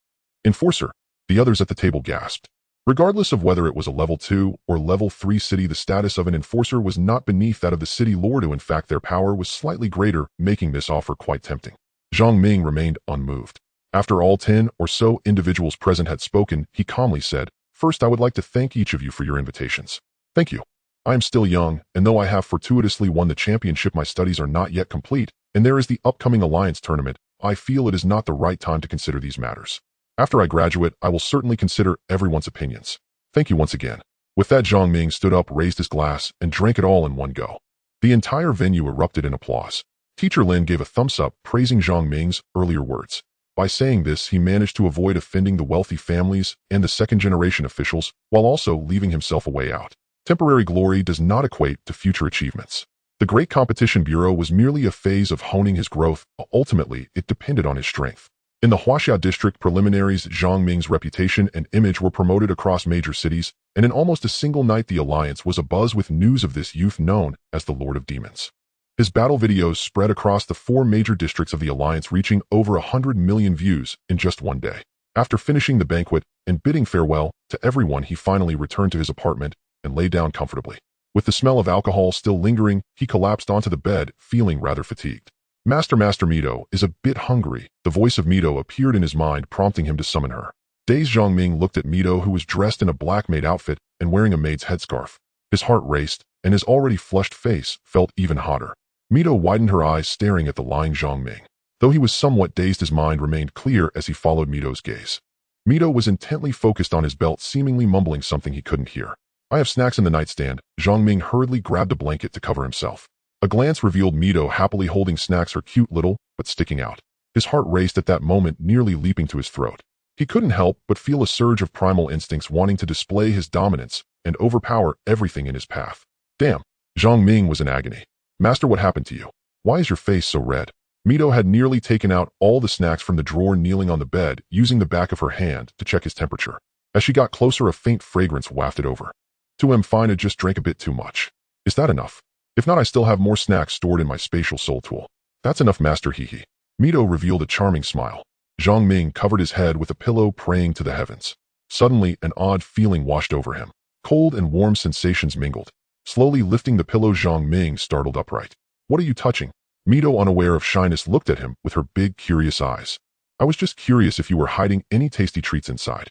Enforcer? The others at the table gasped. Regardless of whether it was a level 2 or level 3 city, the status of an enforcer was not beneath that of the city lord. In fact, their power was slightly greater, making this offer quite tempting. Zhang Ming remained unmoved. After all 10 or so individuals present had spoken, he calmly said, "First, I would like to thank each of you for your invitations. Thank you. I am still young, and though I have fortuitously won the championship, my studies are not yet complete, and there is the upcoming Alliance tournament. I feel it is not the right time to consider these matters. After I graduate, I will certainly consider everyone's opinions. Thank you once again." With that, Zhang Ming stood up, raised his glass, and drank it all in one go. The entire venue erupted in applause. Teacher Lin gave a thumbs up, praising Zhang Ming's earlier words. By saying this, he managed to avoid offending the wealthy families and the second-generation officials, while also leaving himself a way out. Temporary glory does not equate to future achievements. The Great Competition Bureau was merely a phase of honing his growth. Ultimately, it depended on his strength. In the Huaxia district preliminaries, Zhang Ming's reputation and image were promoted across major cities, and in almost a single night the Alliance was abuzz with news of this youth known as the Lord of Demons. His battle videos spread across the 4 major districts of the Alliance, reaching over 100 million views in just one day. After finishing the banquet and bidding farewell to everyone, he finally returned to his apartment and lay down comfortably. With the smell of alcohol still lingering, he collapsed onto the bed, feeling rather fatigued. Master Mito is a bit hungry. The voice of Mito appeared in his mind, prompting him to summon her. Dazed, Zhang Ming looked at Mito, who was dressed in a black maid outfit and wearing a maid's headscarf. His heart raced, and his already flushed face felt even hotter. Mito widened her eyes, staring at the lying Zhang Ming. Though he was somewhat dazed, his mind remained clear as he followed Mito's gaze. Mito was intently focused on his belt, seemingly mumbling something he couldn't hear. "I have snacks in the nightstand." Zhang Ming hurriedly grabbed a blanket to cover himself. A glance revealed Mito happily holding snacks, her cute little, but sticking out. His heart raced at that moment, nearly leaping to his throat. He couldn't help but feel a surge of primal instincts, wanting to display his dominance and overpower everything in his path. Damn! Zhang Ming was in agony. "Master, what happened to you? Why is your face so red?" Mito had nearly taken out all the snacks from the drawer, kneeling on the bed, using the back of her hand to check his temperature. As she got closer, a faint fragrance wafted over. "To am fine, I just drank a bit too much. Is that enough? If not, I still have more snacks stored in my spatial soul tool." "That's enough, Master, hee." Mito revealed a charming smile. Zhang Ming covered his head with a pillow, praying to the heavens. Suddenly, an odd feeling washed over him. Cold and warm sensations mingled. Slowly lifting the pillow, Zhang Ming startled upright. "What are you touching?" Mito, unaware of shyness, looked at him with her big, curious eyes. "I was just curious if you were hiding any tasty treats inside."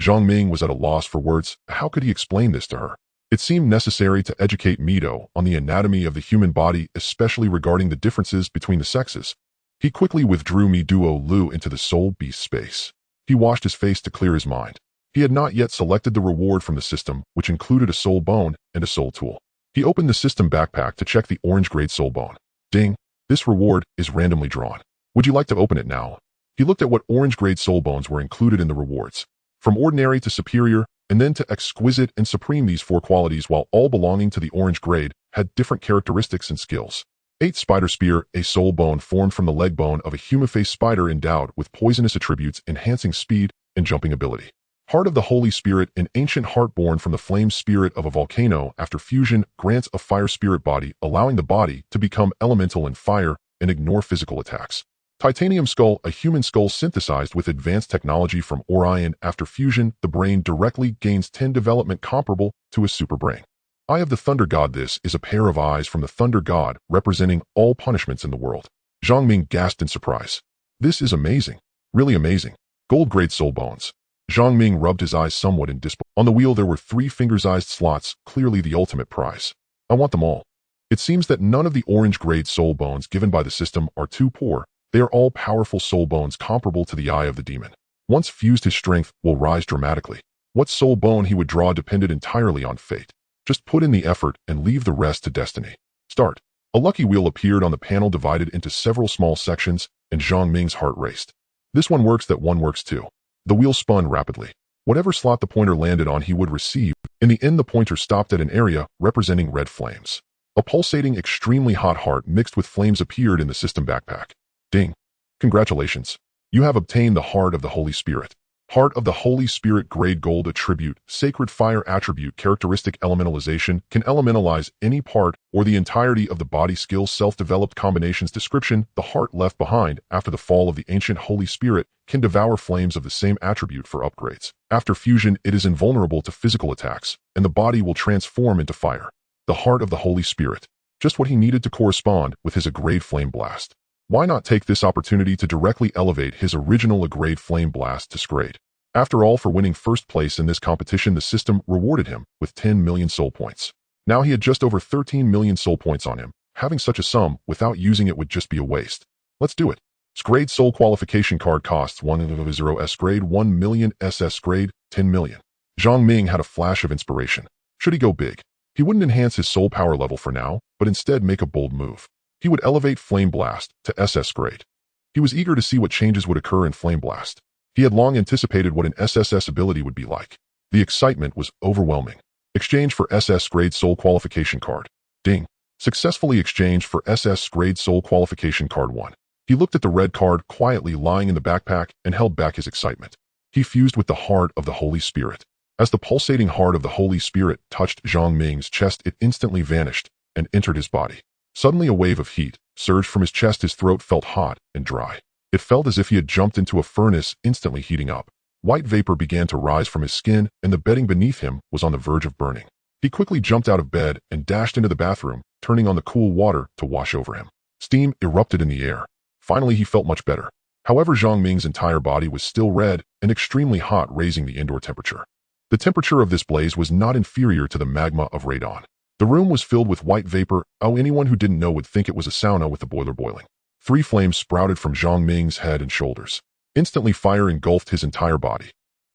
Zhang Ming was at a loss for words. How could he explain this to her? It seemed necessary to educate Mito on the anatomy of the human body, especially regarding the differences between the sexes. He quickly withdrew Duo Lu into the soul beast space. He washed his face to clear his mind. He had not yet selected the reward from the system, which included a soul bone and a soul tool. He opened the system backpack to check the orange-grade soul bone. Ding! This reward is randomly drawn. Would you like to open it now? He looked at what orange-grade soul bones were included in the rewards. From ordinary to superior, and then to exquisite and supreme, these 4 qualities, while all belonging to the orange grade, had different characteristics and skills. 8 Spider Spear, a soul bone formed from the leg bone of a human-faced spider endowed with poisonous attributes, enhancing speed and jumping ability. Heart of the Holy Spirit, an ancient heart born from the flame spirit of a volcano after fusion, grants a fire spirit body, allowing the body to become elemental in fire and ignore physical attacks. Titanium Skull, a human skull synthesized with advanced technology from Orion after fusion, the brain directly gains 10 development comparable to a super brain. Eye of the Thunder God, this is a pair of eyes from the Thunder God, representing all punishments in the world. Zhang Ming gasped in surprise. This is amazing. Really amazing. Gold-grade soul bones. Zhang Ming rubbed his eyes somewhat in disbelief. On the wheel there were 3 finger-sized slots, clearly the ultimate prize. I want them all. It seems that none of the orange-grade soul bones given by the system are too poor. They are all powerful soul bones comparable to the Eye of the Demon. Once fused, his strength will rise dramatically. What soul bone he would draw depended entirely on fate. Just put in the effort and leave the rest to destiny. Start. A lucky wheel appeared on the panel, divided into several small sections, and Zhang Ming's heart raced. This one works, that one works too. The wheel spun rapidly. Whatever slot the pointer landed on, he would receive. In the end, the pointer stopped at an area representing red flames. A pulsating, extremely hot heart mixed with flames appeared in the system backpack. Ding. Congratulations. You have obtained the Heart of the Holy Spirit. Heart of the Holy Spirit grade gold attribute, sacred fire attribute characteristic elementalization can elementalize any part or the entirety of the body skill self-developed combinations description. The heart left behind after the fall of the ancient Holy Spirit can devour flames of the same attribute for upgrades. After fusion, it is invulnerable to physical attacks, and the body will transform into fire. The Heart of the Holy Spirit. Just what he needed to correspond with his A-grade flame blast. Why not take this opportunity to directly elevate his original A-grade flame blast to S-grade? After all, for winning first place in this competition, the system rewarded him with 10 million soul points. Now he had just over 13 million soul points on him. Having such a sum without using it would just be a waste. Let's do it. S-grade soul qualification card costs 1 S-grade, 1 million SS-grade, 10 million. Zhang Ming had a flash of inspiration. Should he go big? He wouldn't enhance his soul power level for now, but instead make a bold move. He would elevate Flame Blast to SS grade. He was eager to see what changes would occur in Flame Blast. He had long anticipated what an SSS ability would be like. The excitement was overwhelming. Exchange for SS grade soul qualification card. Ding. Successfully exchanged for SS grade soul qualification card 1. He looked at the red card quietly lying in the backpack and held back his excitement. He fused with the Heart of the Holy Spirit. As the pulsating Heart of the Holy Spirit touched Zhang Ming's chest, it instantly vanished and entered his body. Suddenly a wave of heat surged from his chest. His throat felt hot and dry. It felt as if he had jumped into a furnace, instantly heating up. White vapor began to rise from his skin, and the bedding beneath him was on the verge of burning. He quickly jumped out of bed and dashed into the bathroom, turning on the cool water to wash over him. Steam erupted in the air. Finally, he felt much better. However, Zhang Ming's entire body was still red and extremely hot, raising the indoor temperature. The temperature of this blaze was not inferior to the magma of radon. The room was filled with white vapor. Anyone who didn't know would think it was a sauna with the boiler boiling. 3 flames sprouted from Zhang Ming's head and shoulders. Instantly, fire engulfed his entire body.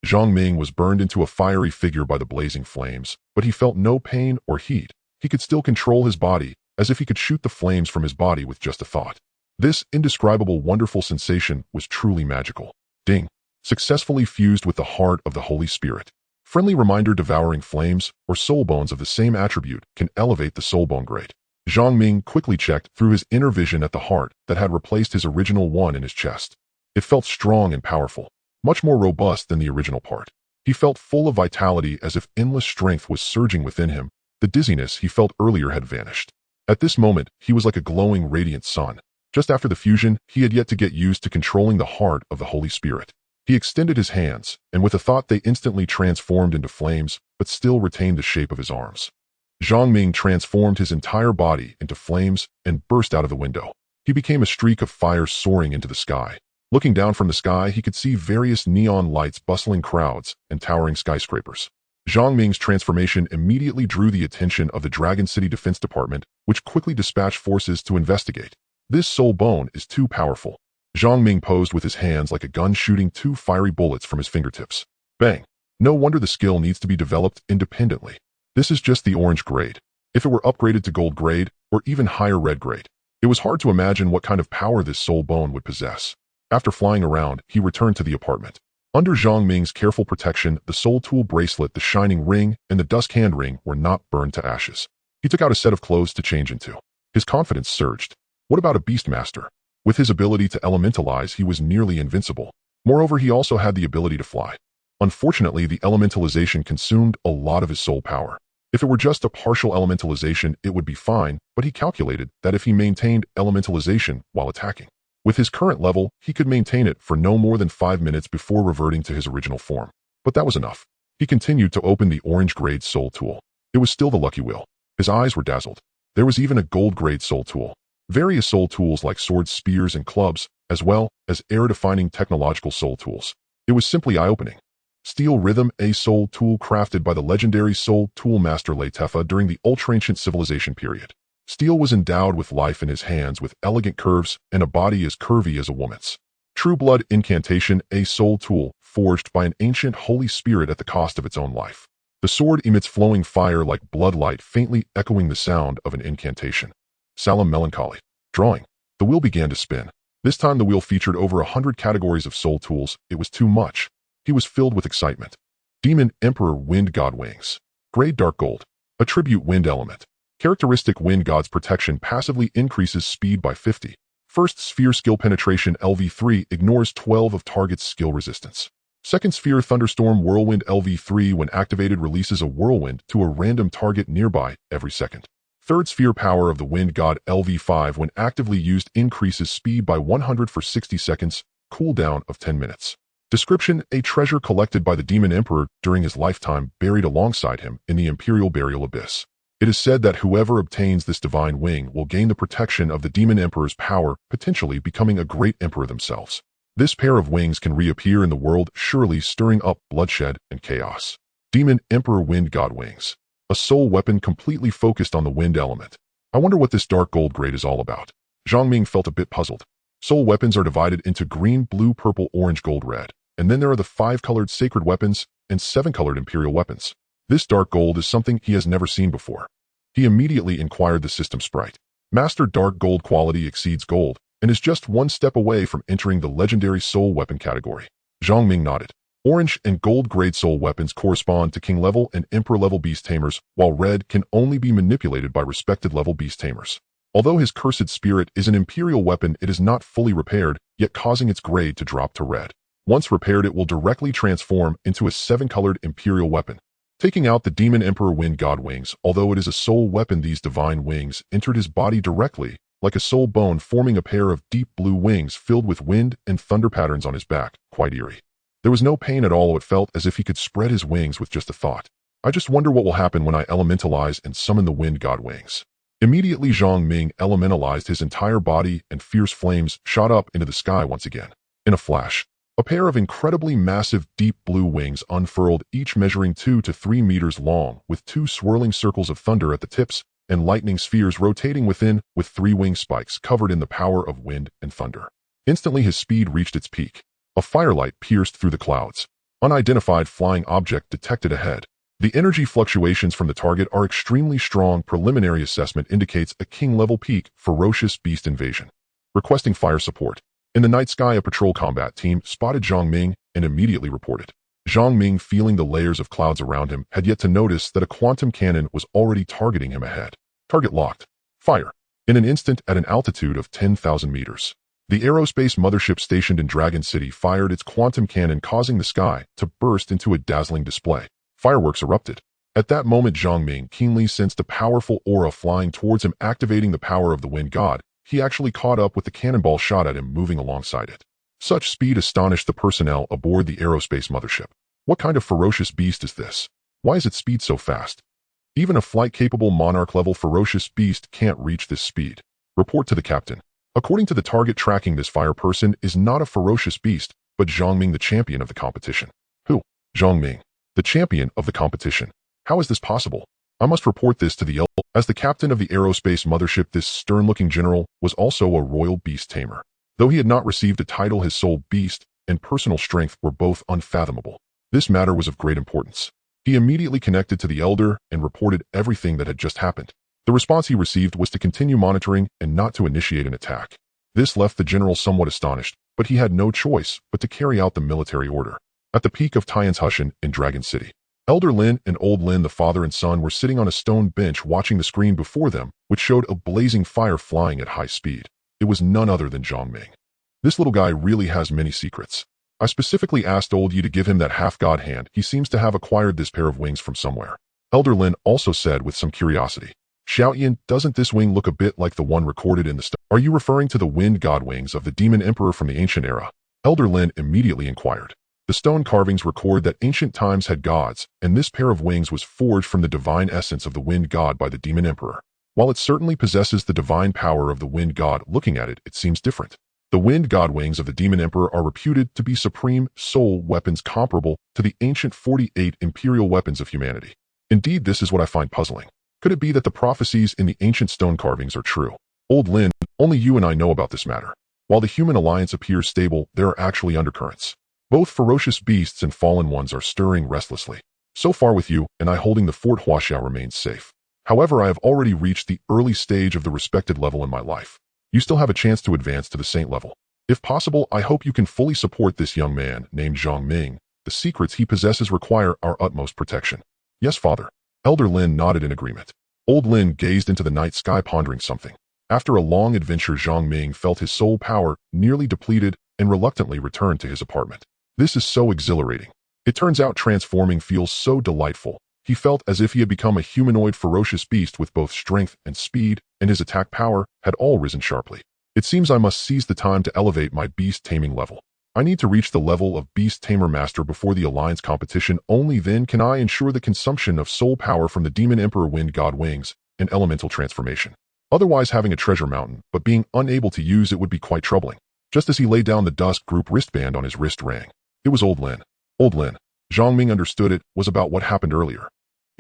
Zhang Ming was burned into a fiery figure by the blazing flames, but he felt no pain or heat. He could still control his body, as if he could shoot the flames from his body with just a thought. This indescribable, wonderful sensation was truly magical. Ding. Successfully fused with the Heart of the Holy Spirit. Friendly reminder: devouring flames or soul bones of the same attribute can elevate the soul bone grade. Zhang Ming quickly checked through his inner vision at the heart that had replaced his original one in his chest. It felt strong and powerful, much more robust than the original part. He felt full of vitality, as if endless strength was surging within him. The dizziness he felt earlier had vanished. At this moment, he was like a glowing, radiant sun. Just after the fusion, he had yet to get used to controlling the Heart of the Holy Spirit. He extended his hands, and with a thought they instantly transformed into flames, but still retained the shape of his arms. Zhang Ming transformed his entire body into flames and burst out of the window. He became a streak of fire soaring into the sky. Looking down from the sky, he could see various neon lights, bustling crowds, and towering skyscrapers. Zhang Ming's transformation immediately drew the attention of the Dragon City Defense Department, which quickly dispatched forces to investigate. This soul bone is too powerful. Zhang Ming posed with his hands like a gun, shooting 2 fiery bullets from his fingertips. Bang! No wonder the skill needs to be developed independently. This is just the orange grade. If it were upgraded to gold grade, or even higher red grade, it was hard to imagine what kind of power this soul bone would possess. After flying around, he returned to the apartment. Under Zhang Ming's careful protection, the soul tool bracelet, the shining ring, and the dusk hand ring were not burned to ashes. He took out a set of clothes to change into. His confidence surged. What about a beast master? With his ability to elementalize, he was nearly invincible. Moreover, he also had the ability to fly. Unfortunately, the elementalization consumed a lot of his soul power. If it were just a partial elementalization, it would be fine, but he calculated that if he maintained elementalization while attacking, with his current level, he could maintain it for no more than 5 minutes before reverting to his original form. But that was enough. He continued to open the orange grade soul tool. It was still the lucky wheel. His eyes were dazzled. There was even a gold grade soul tool. Various soul tools like swords, spears, and clubs, as well as era-defining technological soul tools. It was simply eye-opening. Steel Rhythm, a soul tool crafted by the legendary soul tool master Latefa during the ultra-ancient civilization period. Steel was endowed with life in his hands, with elegant curves and a body as curvy as a woman's. True Blood Incantation, a soul tool forged by an ancient holy spirit at the cost of its own life. The sword emits flowing fire like blood light, faintly echoing the sound of an incantation. Solemn Melancholy. Drawing. The wheel began to spin. This time the wheel featured over 100 categories of soul tools. It was too much. He was filled with excitement. Demon Emperor Wind God Wings. Grade Dark Gold. Attribute Wind Element. Characteristic Wind God's protection passively increases speed by 50. First sphere skill penetration LV3 ignores 12 of target's skill resistance. Second sphere thunderstorm whirlwind LV3 when activated releases a whirlwind to a random target nearby every second. Third sphere power of the Wind God LV5 when actively used increases speed by 100 for 60 seconds, cooldown of 10 minutes. Description: a treasure collected by the Demon Emperor during his lifetime buried alongside him in the Imperial Burial Abyss. It is said that whoever obtains this divine wing will gain the protection of the Demon Emperor's power, potentially becoming a great emperor themselves. This pair of wings can reappear in the world, surely stirring up bloodshed and chaos. Demon Emperor Wind God Wings. A soul weapon completely focused on the wind element. I wonder what this dark gold grade is all about. Zhang Ming felt a bit puzzled. Soul weapons are divided into green, blue, purple, orange, gold, red. And then there are the 5-colored sacred weapons and 7-colored imperial weapons. This dark gold is something he has never seen before. He immediately inquired the system sprite. Master dark gold quality exceeds gold and is just one step away from entering the legendary soul weapon category. Zhang Ming nodded. Orange and gold grade soul weapons correspond to king level and emperor level beast tamers, while red can only be manipulated by respected level beast tamers. Although his cursed spirit is an imperial weapon, it is not fully repaired, yet causing its grade to drop to red. Once repaired, it will directly transform into a 7-colored imperial weapon. Taking out the Demon Emperor Wind God Wings, although it is a soul weapon, these divine wings entered his body directly, like a soul bone, forming a pair of deep blue wings filled with wind and thunder patterns on his back, quite eerie. There was no pain at all. It felt as if he could spread his wings with just a thought. I just wonder what will happen when I elementalize and summon the Wind God Wings. Immediately Zhang Ming elementalized his entire body and fierce flames shot up into the sky once again. In a flash, a pair of incredibly massive deep blue wings unfurled, each measuring 2 to 3 meters long, with 2 swirling circles of thunder at the tips and lightning spheres rotating within, with 3 wing spikes covered in the power of wind and thunder. Instantly his speed reached its peak. A firelight pierced through the clouds. Unidentified flying object detected ahead. The energy fluctuations from the target are extremely strong. Preliminary assessment indicates a king-level peak. Ferocious beast invasion. Requesting fire support. In the night sky, a patrol combat team spotted Zhang Ming and immediately reported. Zhang Ming, feeling the layers of clouds around him, had yet to notice that a quantum cannon was already targeting him ahead. Target locked. Fire. In an instant, at an altitude of 10,000 meters. The aerospace mothership stationed in Dragon City fired its quantum cannon, causing the sky to burst into a dazzling display. Fireworks erupted. At that moment, Zhang Ming keenly sensed a powerful aura flying towards him, activating the power of the Wind God. He actually caught up with the cannonball shot at him, moving alongside it. Such speed astonished the personnel aboard the aerospace mothership. What kind of ferocious beast is this? Why is its speed so fast? Even a flight-capable monarch-level ferocious beast can't reach this speed. Report to the captain. According to the target tracking, this fire person is not a ferocious beast, but Zhang Ming, the champion of the competition. Who? Zhang Ming, the champion of the competition. How is this possible? I must report this to the elder. As the captain of the aerospace mothership, this stern-looking general was also a royal beast tamer. Though he had not received a title, his soul beast and personal strength were both unfathomable. This matter was of great importance. He immediately connected to the elder and reported everything that had just happened. The response he received was to continue monitoring and not to initiate an attack. This left the general somewhat astonished, but he had no choice but to carry out the military order. At the peak of Tian's Hushan in Dragon City, Elder Lin and Old Lin, the father and son, were sitting on a stone bench watching the screen before them, which showed a blazing fire flying at high speed. It was none other than Zhang Ming. This little guy really has many secrets. I specifically asked Old Yi to give him that half-god hand. He seems to have acquired this pair of wings from somewhere. Elder Lin also said with some curiosity. Xiaoyan, doesn't this wing look a bit like the one recorded in the stone? Are you referring to the Wind God Wings of the Demon Emperor from the ancient era? Elder Lin immediately inquired. The stone carvings record that ancient times had gods, and this pair of wings was forged from the divine essence of the Wind God by the Demon Emperor. While it certainly possesses the divine power of the Wind God, looking at it, it seems different. The Wind God Wings of the Demon Emperor are reputed to be supreme soul weapons comparable to the ancient 48 imperial weapons of humanity. Indeed, this is what I find puzzling. Could it be that the prophecies in the ancient stone carvings are true? Old Lin, only you and I know about this matter. While the human alliance appears stable, there are actually undercurrents. Both ferocious beasts and fallen ones are stirring restlessly. So far with you and I holding the Fort Huaxiao remains safe. However, I have already reached the early stage of the respected level in my life. You still have a chance to advance to the saint level. If possible, I hope you can fully support this young man named Zhang Ming. The secrets he possesses require our utmost protection. Yes, father. Elder Lin nodded in agreement. Old Lin gazed into the night sky pondering something. After a long adventure, Zhang Ming felt his soul power nearly depleted and reluctantly returned to his apartment. This is so exhilarating. It turns out transforming feels so delightful. He felt as if he had become a humanoid ferocious beast with both strength and speed, and his attack power had all risen sharply. It seems I must seize the time to elevate my beast taming level. I need to reach the level of Beast Tamer Master before the Alliance competition. Only then can I ensure the consumption of soul power from the Demon Emperor Wind God Wings and elemental transformation. Otherwise, having a treasure mountain, but being unable to use it would be quite troubling. Just as he laid down, the dusk group wristband on his wrist rang. It was Old Lin. Old Lin. Zhang Ming understood it was about what happened earlier.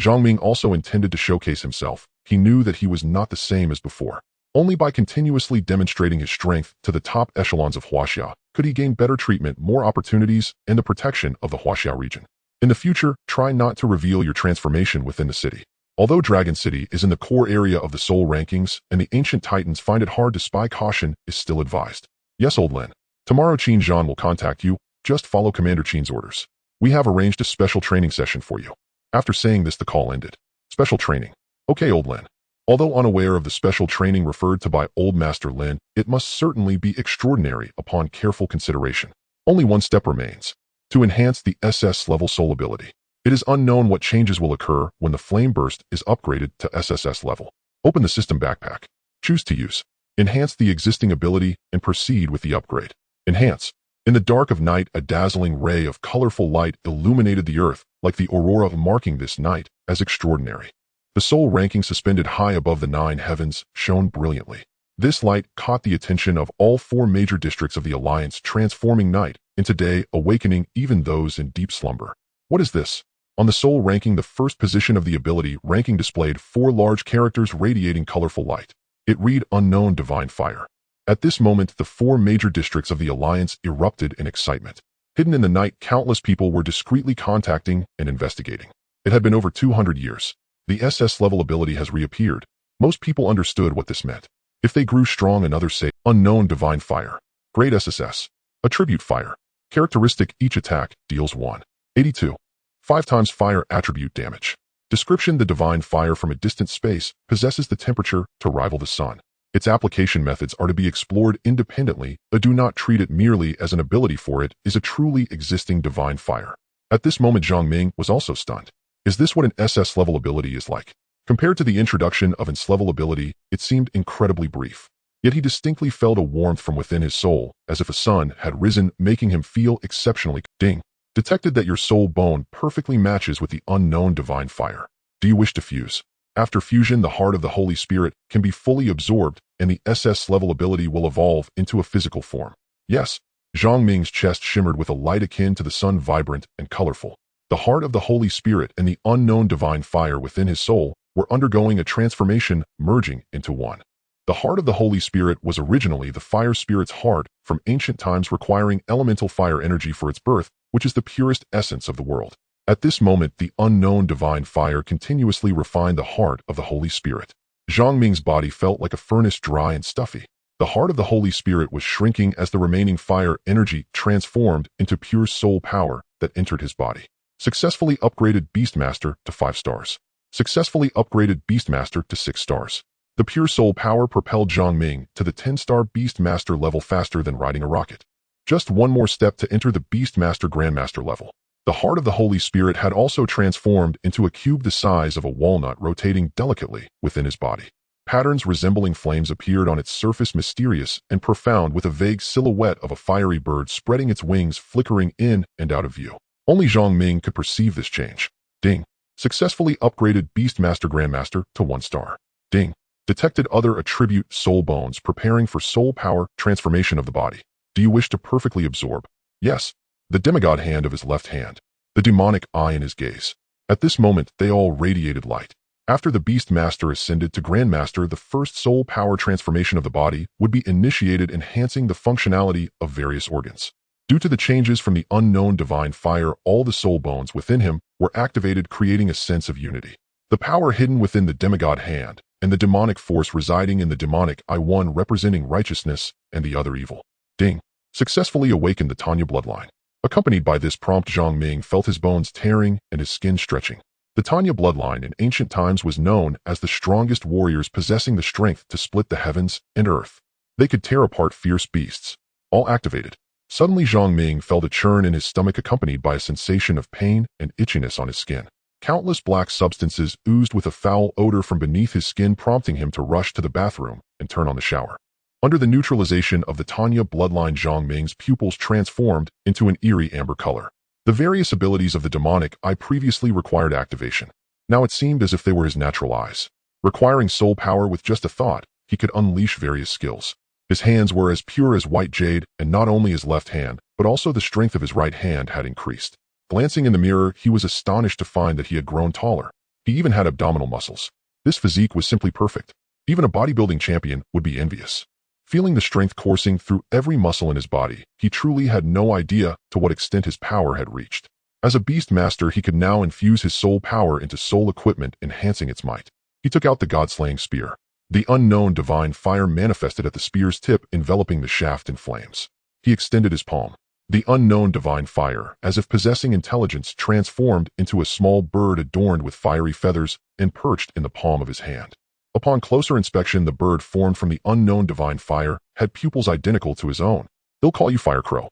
Zhang Ming also intended to showcase himself. He knew that he was not the same as before. Only by continuously demonstrating his strength to the top echelons of Huaxia could he gain better treatment, more opportunities, and the protection of the Huaxia region. In the future, try not to reveal your transformation within the city. Although Dragon City is in the core area of the Soul rankings and the ancient titans find it hard to spy, caution is still advised. Yes, Old Lin. Tomorrow Qin Zhan will contact you. Just follow Commander Qin's orders. We have arranged a special training session for you. After saying this, the call ended. Special training. Okay, Old Lin. Although unaware of the special training referred to by Old Master Lin, it must certainly be extraordinary upon careful consideration. Only one step remains. To enhance the SS level soul ability. It is unknown what changes will occur when the flame burst is upgraded to SSS level. Open the system backpack. Choose to use. Enhance the existing ability and proceed with the upgrade. Enhance. In the dark of night, a dazzling ray of colorful light illuminated the earth, like the aurora, marking this night as extraordinary. The soul ranking suspended high above the 9 heavens shone brilliantly. This light caught the attention of all 4 major districts of the Alliance, transforming night into day, awakening even those in deep slumber. What is this? On the soul ranking, the first position of the ability ranking displayed 4 large characters radiating colorful light. It read Unknown Divine Fire. At this moment, the 4 major districts of the Alliance erupted in excitement. Hidden in the night, countless people were discreetly contacting and investigating. It had been over 200 years. The SS level ability has reappeared. Most people understood what this meant. If they grew strong, another say Unknown Divine Fire. Great SSS. Attribute Fire. Characteristic: each attack deals 182. 5 times fire attribute damage. Description: the divine fire from a distant space possesses the temperature to rival the sun. Its application methods are to be explored independently, but do not treat it merely as an ability, for it is a truly existing divine fire. At this moment, Zhang Ming was also stunned. Is this what an SS level ability is like? Compared to the introduction of an S level ability, it seemed incredibly brief. Yet he distinctly felt a warmth from within his soul, as if a sun had risen, making him feel exceptionally. Ding. Detected that your soul bone perfectly matches with the unknown divine fire. Do you wish to fuse? After fusion, the heart of the Holy Spirit can be fully absorbed, and the SS level ability will evolve into a physical form. Yes. Zhang Ming's chest shimmered with a light akin to the sun, vibrant and colorful. The heart of the Holy Spirit and the unknown divine fire within his soul were undergoing a transformation, merging into one. The heart of the Holy Spirit was originally the fire spirit's heart from ancient times, requiring elemental fire energy for its birth, which is the purest essence of the world. At this moment, the unknown divine fire continuously refined the heart of the Holy Spirit. Zhang Ming's body felt like a furnace, dry and stuffy. The heart of the Holy Spirit was shrinking as the remaining fire energy transformed into pure soul power that entered his body. Successfully upgraded Beastmaster to 5 stars. Successfully upgraded Beastmaster to 6 stars. The pure soul power propelled Zhang Ming to the 10-star Beastmaster level faster than riding a rocket. Just one more step to enter the Beastmaster Grandmaster level. The heart of the Holy Spirit had also transformed into a cube the size of a walnut, rotating delicately within his body. Patterns resembling flames appeared on its surface, mysterious and profound, with a vague silhouette of a fiery bird spreading its wings, flickering in and out of view. Only Zhang Ming could perceive this change. Ding. Successfully upgraded Beastmaster Grandmaster to 1 star. Ding. Detected other attribute: soul bones, preparing for soul power transformation of the body. Do you wish to perfectly absorb? Yes. The demigod hand of his left hand. The demonic eye in his gaze. At this moment, they all radiated light. After the Beastmaster ascended to Grandmaster, the first soul power transformation of the body would be initiated, enhancing the functionality of various organs. Due to the changes from the unknown divine fire, all the soul bones within him were activated, creating a sense of unity. The power hidden within the demigod hand and the demonic force residing in the demonic eye, one representing righteousness and the other evil. Ding. Successfully awakened the Tanya bloodline. Accompanied by this prompt, Zhang Ming felt his bones tearing and his skin stretching. The Tanya bloodline in ancient times was known as the strongest warriors possessing the strength to split the heavens and earth. They could tear apart fierce beasts. All activated. Suddenly Zhang Ming felt a churn in his stomach accompanied by a sensation of pain and itchiness on his skin. Countless black substances oozed with a foul odor from beneath his skin, prompting him to rush to the bathroom and turn on the shower. Under the neutralization of the Tanya bloodline, Zhang Ming's pupils transformed into an eerie amber color. The various abilities of the demonic eye previously required activation. Now it seemed as if they were his natural eyes. Requiring soul power with just a thought, he could unleash various skills. His hands were as pure as white jade, and not only his left hand, but also the strength of his right hand had increased. Glancing in the mirror, he was astonished to find that he had grown taller. He even had abdominal muscles. This physique was simply perfect. Even a bodybuilding champion would be envious. Feeling the strength coursing through every muscle in his body, he truly had no idea to what extent his power had reached. As a beast master, he could now infuse his soul power into soul equipment, enhancing its might. He took out the god-slaying spear. The unknown divine fire manifested at the spear's tip, enveloping the shaft in flames. He extended his palm. The unknown divine fire, as if possessing intelligence, transformed into a small bird adorned with fiery feathers and perched in the palm of his hand. Upon closer inspection, the bird formed from the unknown divine fire had pupils identical to his own. They'll call you Firecrow.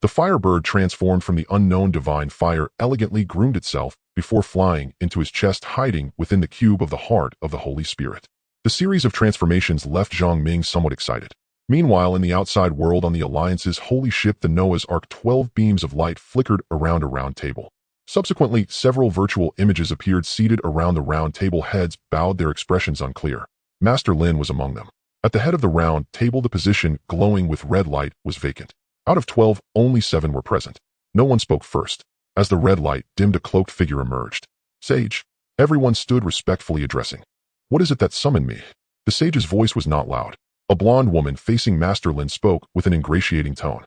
The firebird transformed from the unknown divine fire elegantly groomed itself before flying into his chest, hiding within the cube of the heart of the Holy Spirit. The series of transformations left Zhang Ming somewhat excited. Meanwhile, in the outside world on the Alliance's holy ship, the Noah's Ark, 12 beams of light flickered around a round table. Subsequently, several virtual images appeared seated around the round table. Heads bowed, their expressions unclear. Master Lin was among them. At the head of the round table, the position, glowing with red light, was vacant. Out of 12, only 7 were present. No one spoke first. As the red light dimmed, a cloaked figure emerged. Sage. Everyone stood respectfully, addressing. What is it that summoned me? The sage's voice was not loud. A blonde woman facing Master Lin spoke with an ingratiating tone.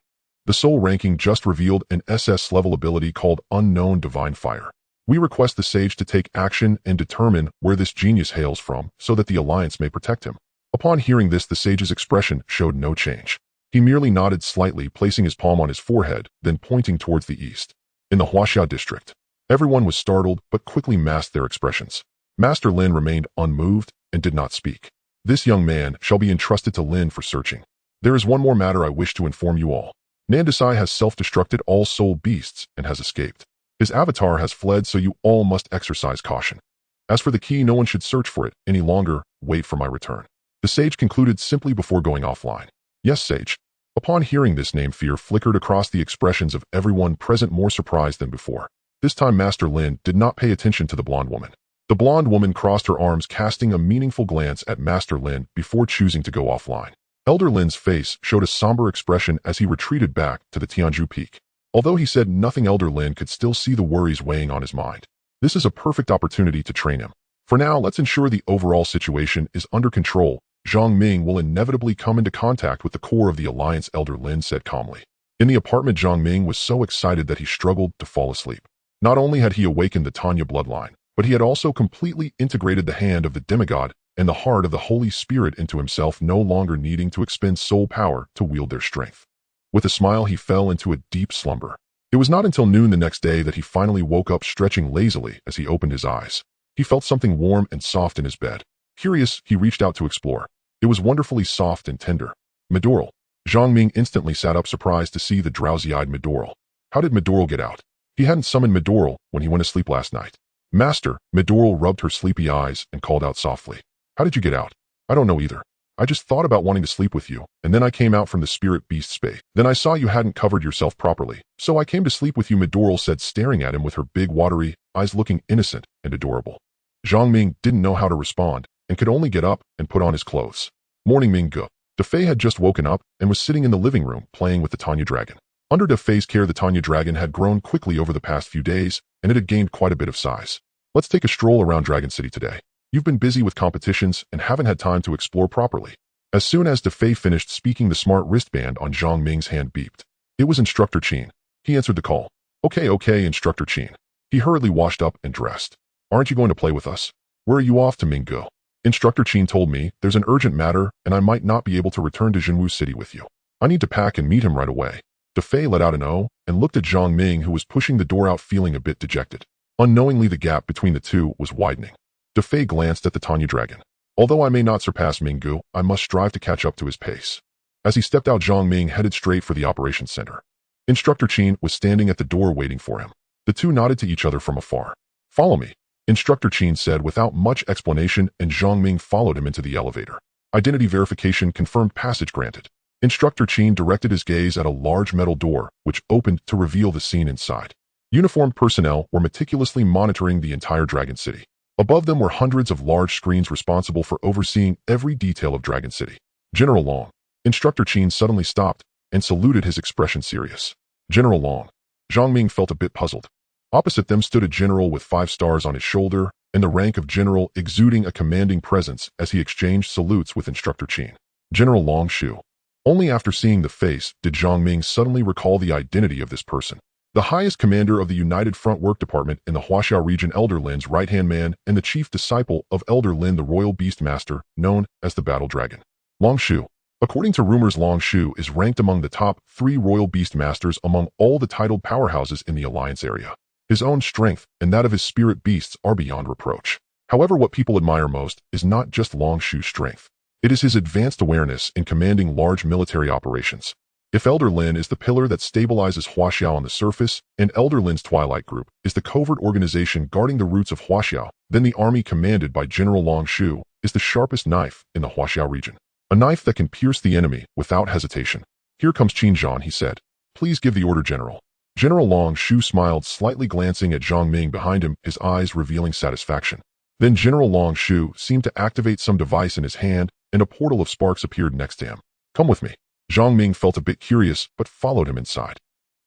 The soul ranking just revealed an SS-level ability called Unknown Divine Fire. We request the sage to take action and determine where this genius hails from so that the Alliance may protect him. Upon hearing this, the sage's expression showed no change. He merely nodded slightly, placing his palm on his forehead, then pointing towards the east. In the Huaxia district, everyone was startled but quickly masked their expressions. Master Lin remained unmoved and did not speak. This young man shall be entrusted to Lin for searching. There is one more matter I wish to inform you all. Nandasai has self-destructed all soul beasts and has escaped. His avatar has fled, so you all must exercise caution. As for the key, no one should search for it any longer. Wait for my return. The sage concluded simply before going offline. Yes, sage. Upon hearing this name, fear flickered across the expressions of everyone present, more surprised than before. This time Master Lin did not pay attention to the blonde woman. The blonde woman crossed her arms, casting a meaningful glance at Master Lin before choosing to go offline. Elder Lin's face showed a somber expression as he retreated back to the Tianju Peak. Although he said nothing, Elder Lin could still see the worries weighing on his mind. This is a perfect opportunity to train him. For now, let's ensure the overall situation is under control. Zhang Ming will inevitably come into contact with the core of the Alliance, Elder Lin said calmly. In the apartment, Zhang Ming was so excited that he struggled to fall asleep. Not only had he awakened the Tanya bloodline, but he had also completely integrated the hand of the demigod and the heart of the Holy Spirit into himself, no longer needing to expend soul power to wield their strength. With a smile, he fell into a deep slumber. It was not until noon the next day that he finally woke up, stretching lazily as he opened his eyes. He felt something warm and soft in his bed. Curious, he reached out to explore. It was wonderfully soft and tender. Madoral. Zhang Ming instantly sat up, surprised to see the drowsy-eyed Madoral. How did Madoral get out? He hadn't summoned Madoral when he went to sleep last night. Master, Madoral rubbed her sleepy eyes and called out softly. How did you get out? I don't know either. I just thought about wanting to sleep with you, and then I came out from the spirit beast space. Then I saw you hadn't covered yourself properly, so I came to sleep with you, Madoral said, staring at him with her big watery eyes looking innocent and adorable. Zhang Ming didn't know how to respond and could only get up and put on his clothes. Morning, Ming-gu. Defei had just woken up and was sitting in the living room playing with the Tanya dragon. Under Defei's care, the Tanya dragon had grown quickly over the past few days, and it had gained quite a bit of size. Let's take a stroll around Dragon City today. You've been busy with competitions and haven't had time to explore properly. As soon as Defei finished speaking, the smart wristband on Zhang Ming's hand beeped. It was Instructor Qin. He answered the call. Okay, Instructor Qin. He hurriedly washed up and dressed. Aren't you going to play with us? Where are you off to, Ming-gu? Instructor Qin told me there's an urgent matter and I might not be able to return to Jinwu City with you. I need to pack and meet him right away. Defei let out an "oh" and looked at Zhang Ming, who was pushing the door out feeling a bit dejected. Unknowingly, the gap between the two was widening. Defei glanced at the Tanya dragon. Although I may not surpass Minggu, I must strive to catch up to his pace. As he stepped out, Zhang Ming headed straight for the operations center. Instructor Qin was standing at the door waiting for him. The two nodded to each other from afar. Follow me, Instructor Qin said without much explanation, and Zhang Ming followed him into the elevator. Identity verification confirmed, passage granted. Instructor Qin directed his gaze at a large metal door, which opened to reveal the scene inside. Uniformed personnel were meticulously monitoring the entire Dragon City. Above them were hundreds of large screens responsible for overseeing every detail of Dragon City. General Long. Instructor Qin suddenly stopped and saluted, his expression serious. General Long. Zhang Ming felt a bit puzzled. Opposite them stood a general with 5 stars on his shoulder and the rank of general, exuding a commanding presence as he exchanged salutes with Instructor Qin. General Long Shu. Only after seeing the face did Zhang Ming suddenly recall the identity of this person. The highest commander of the United Front Work Department in the Huaxia region, Elder Lin's right-hand man and the chief disciple of Elder Lin, the Royal Beast Master, known as the Battle Dragon. Long Shu. According to rumors, Long Shu is ranked among the top 3 Royal Beast Masters among all the titled powerhouses in the Alliance area. His own strength and that of his spirit beasts are beyond reproach. However, what people admire most is not just Long Shu's strength. It is his advanced awareness in commanding large military operations. If Elder Lin is the pillar that stabilizes Huaxiao on the surface, and Elder Lin's Twilight Group is the covert organization guarding the roots of Huaxiao, then the army commanded by General Long Shu is the sharpest knife in the Huaxiao region. A knife that can pierce the enemy without hesitation. Here comes Qin Zhan, he said. Please give the order, General. General Long Shu smiled, slightly glancing at Zhang Ming behind him, his eyes revealing satisfaction. Then General Long Shu seemed to activate some device in his hand, and a portal of sparks appeared next to him. Come with me. Zhang Ming felt a bit curious, but followed him inside.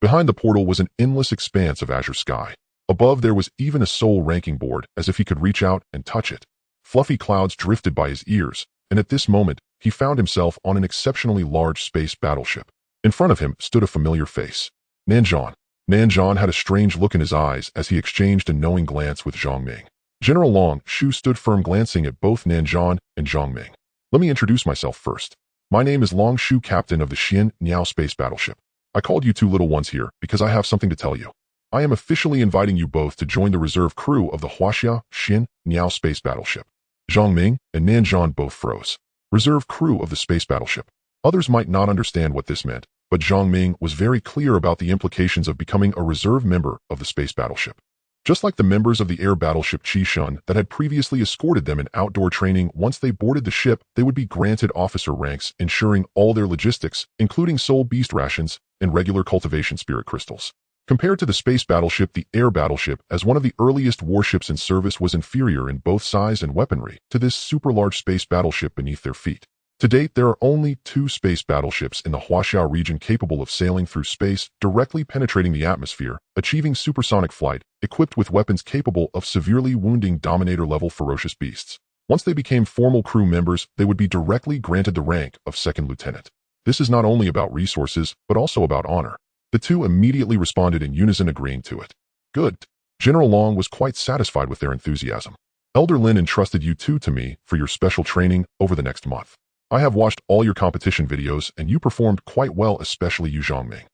Behind the portal was an endless expanse of azure sky. Above there was even a soul ranking board, as if he could reach out and touch it. Fluffy clouds drifted by his ears, and at this moment, he found himself on an exceptionally large space battleship. In front of him stood a familiar face. Nanzhan. Nanzhan had a strange look in his eyes as he exchanged a knowing glance with Zhang Ming. General Long Shu stood firm, glancing at both Nanzhan and Zhang Ming. Let me introduce myself first. My name is Long Shu, captain of the Xian Niao space battleship. I called you two little ones here because I have something to tell you. I am officially inviting you both to join the reserve crew of the Huaxia Xian Niao space battleship. Zhang Ming and Nanzhan both froze. Reserve crew of the space battleship. Others might not understand what this meant, but Zhang Ming was very clear about the implications of becoming a reserve member of the space battleship. Just like the members of the air battleship Qishun that had previously escorted them in outdoor training, once they boarded the ship, they would be granted officer ranks, ensuring all their logistics, including soul beast rations and regular cultivation spirit crystals. Compared to the space battleship, the air battleship, as one of the earliest warships in service, was inferior in both size and weaponry to this super-large space battleship beneath their feet. To date, there are only 2 space battleships in the Huaxia region capable of sailing through space, directly penetrating the atmosphere, achieving supersonic flight, equipped with weapons capable of severely wounding Dominator-level ferocious beasts. Once they became formal crew members, they would be directly granted the rank of second lieutenant. This is not only about resources, but also about honor. The two immediately responded in unison, agreeing to it. Good. General Long was quite satisfied with their enthusiasm. Elder Lin entrusted you two to me for your special training over the next month. I have watched all your competition videos, and you performed quite well, especially you, Zhang Ming.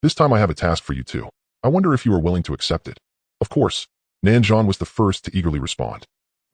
This time I have a task for you too. I wonder if you are willing to accept it. Of course. Nanzhan was the first to eagerly respond.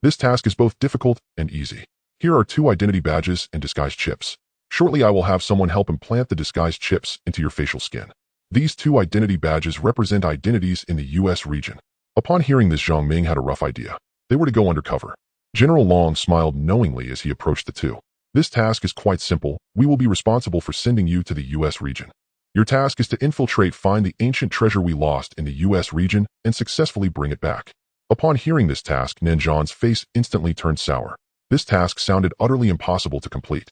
This task is both difficult and easy. Here are 2 identity badges and disguise chips. Shortly I will have someone help implant the disguise chips into your facial skin. These 2 identity badges represent identities in the U.S. region. Upon hearing this, Zhang Ming had a rough idea. They were to go undercover. General Long smiled knowingly as he approached the two. This task is quite simple. We will be responsible for sending you to the U.S. region. Your task is to infiltrate, find the ancient treasure we lost in the U.S. region, and successfully bring it back. Upon hearing this task, Nanzhan's face instantly turned sour. This task sounded utterly impossible to complete.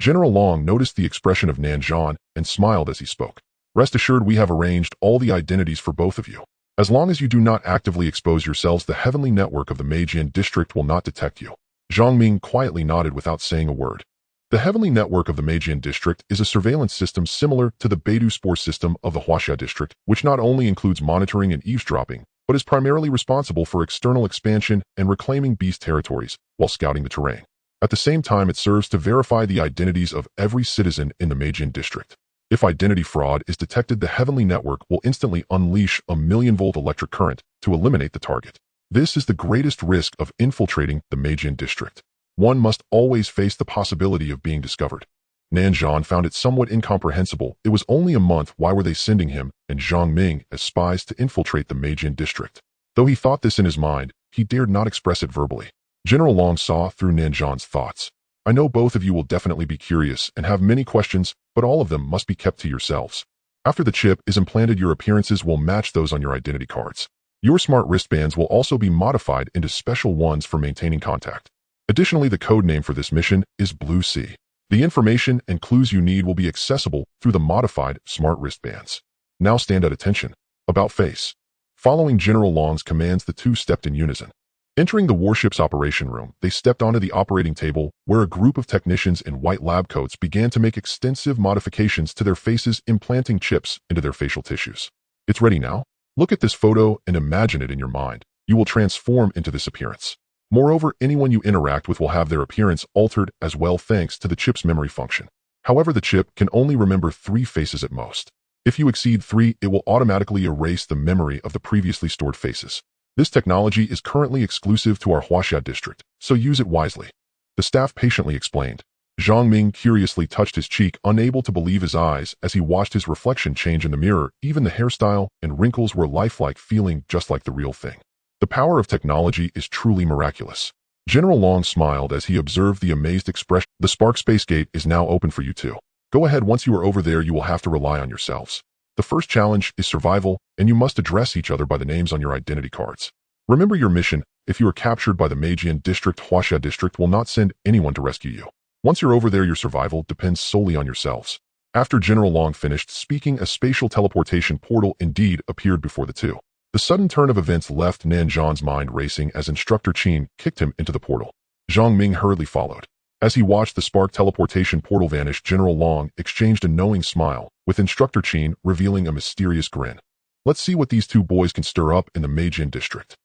General Long noticed the expression of Nanzhan and smiled as he spoke. Rest assured, we have arranged all the identities for both of you. As long as you do not actively expose yourselves, the heavenly network of the Meijian district will not detect you. Zhang Ming quietly nodded without saying a word. The heavenly network of the Meijian district is a surveillance system similar to the Beidou Spore system of the Huaxia district, which not only includes monitoring and eavesdropping, but is primarily responsible for external expansion and reclaiming beast territories while scouting the terrain. At the same time, it serves to verify the identities of every citizen in the Meijian district. If identity fraud is detected, the heavenly network will instantly unleash a million-volt electric current to eliminate the target. This is the greatest risk of infiltrating the Magian district. One must always face the possibility of being discovered. Nanzhan found it somewhat incomprehensible. It was only a month. Why were they sending him and Zhang Ming as spies to infiltrate the Magian district? Though he thought this in his mind, he dared not express it verbally. General Long saw through Nanzhan's thoughts. I know both of you will definitely be curious and have many questions, but all of them must be kept to yourselves. After the chip is implanted, your appearances will match those on your identity cards. Your smart wristbands will also be modified into special ones for maintaining contact. Additionally, the code name for this mission is Blue Sea. The information and clues you need will be accessible through the modified smart wristbands. Now stand at attention. About face. Following General Long's commands, the two stepped in unison. Entering the warship's operation room, they stepped onto the operating table where a group of technicians in white lab coats began to make extensive modifications to their faces, implanting chips into their facial tissues. It's ready now? Look at this photo and imagine it in your mind. You will transform into this appearance. Moreover, anyone you interact with will have their appearance altered as well thanks to the chip's memory function. However, the chip can only remember 3 faces at most. If you exceed 3, it will automatically erase the memory of the previously stored faces. This technology is currently exclusive to our Huaxia district, so use it wisely. The staff patiently explained. Zhang Ming curiously touched his cheek, unable to believe his eyes as he watched his reflection change in the mirror. Even the hairstyle and wrinkles were lifelike, feeling just like the real thing. The power of technology is truly miraculous. General Long smiled as he observed the amazed expression. The Spark Space Gate is now open for you too. Go ahead. Once you are over there, you will have to rely on yourselves. The first challenge is survival, and you must address each other by the names on your identity cards. Remember your mission. If you are captured by the Magian district, Huaxia district will not send anyone to rescue you. Once you're over there, your survival depends solely on yourselves. After General Long finished speaking, a spatial teleportation portal indeed appeared before the two. The sudden turn of events left Nanzhan's mind racing as Instructor Qin kicked him into the portal. Zhang Ming hurriedly followed. As he watched the spark teleportation portal vanish, General Long exchanged a knowing smile with Instructor Qin, revealing a mysterious grin. Let's see what these two boys can stir up in the Magian district.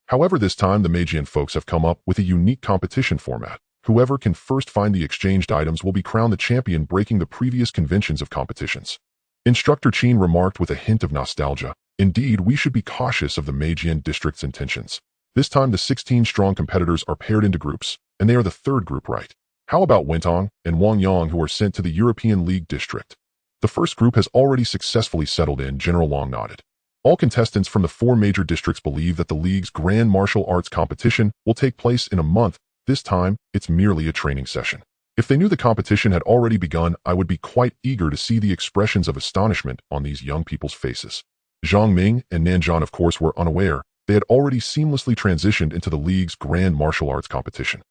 However, this time the Magian folks have come up with a unique competition format. Whoever can first find the exchanged items will be crowned the champion, breaking the previous conventions of competitions. Instructor Qin remarked with a hint of nostalgia. Indeed, we should be cautious of the Magian district's intentions. This time the 16 strong competitors are paired into groups, and they are the third group, right? How about Wentong and Wang Yang, who are sent to the European League district? The first group has already successfully settled in. General Long nodded. All contestants from the 4 major districts believe that the League's Grand Martial Arts competition will take place in a month. This time, it's merely a training session. If they knew the competition had already begun, I would be quite eager to see the expressions of astonishment on these young people's faces. Zhang Ming and Nanzhan, of course, were unaware. They had already seamlessly transitioned into the League's Grand Martial Arts competition.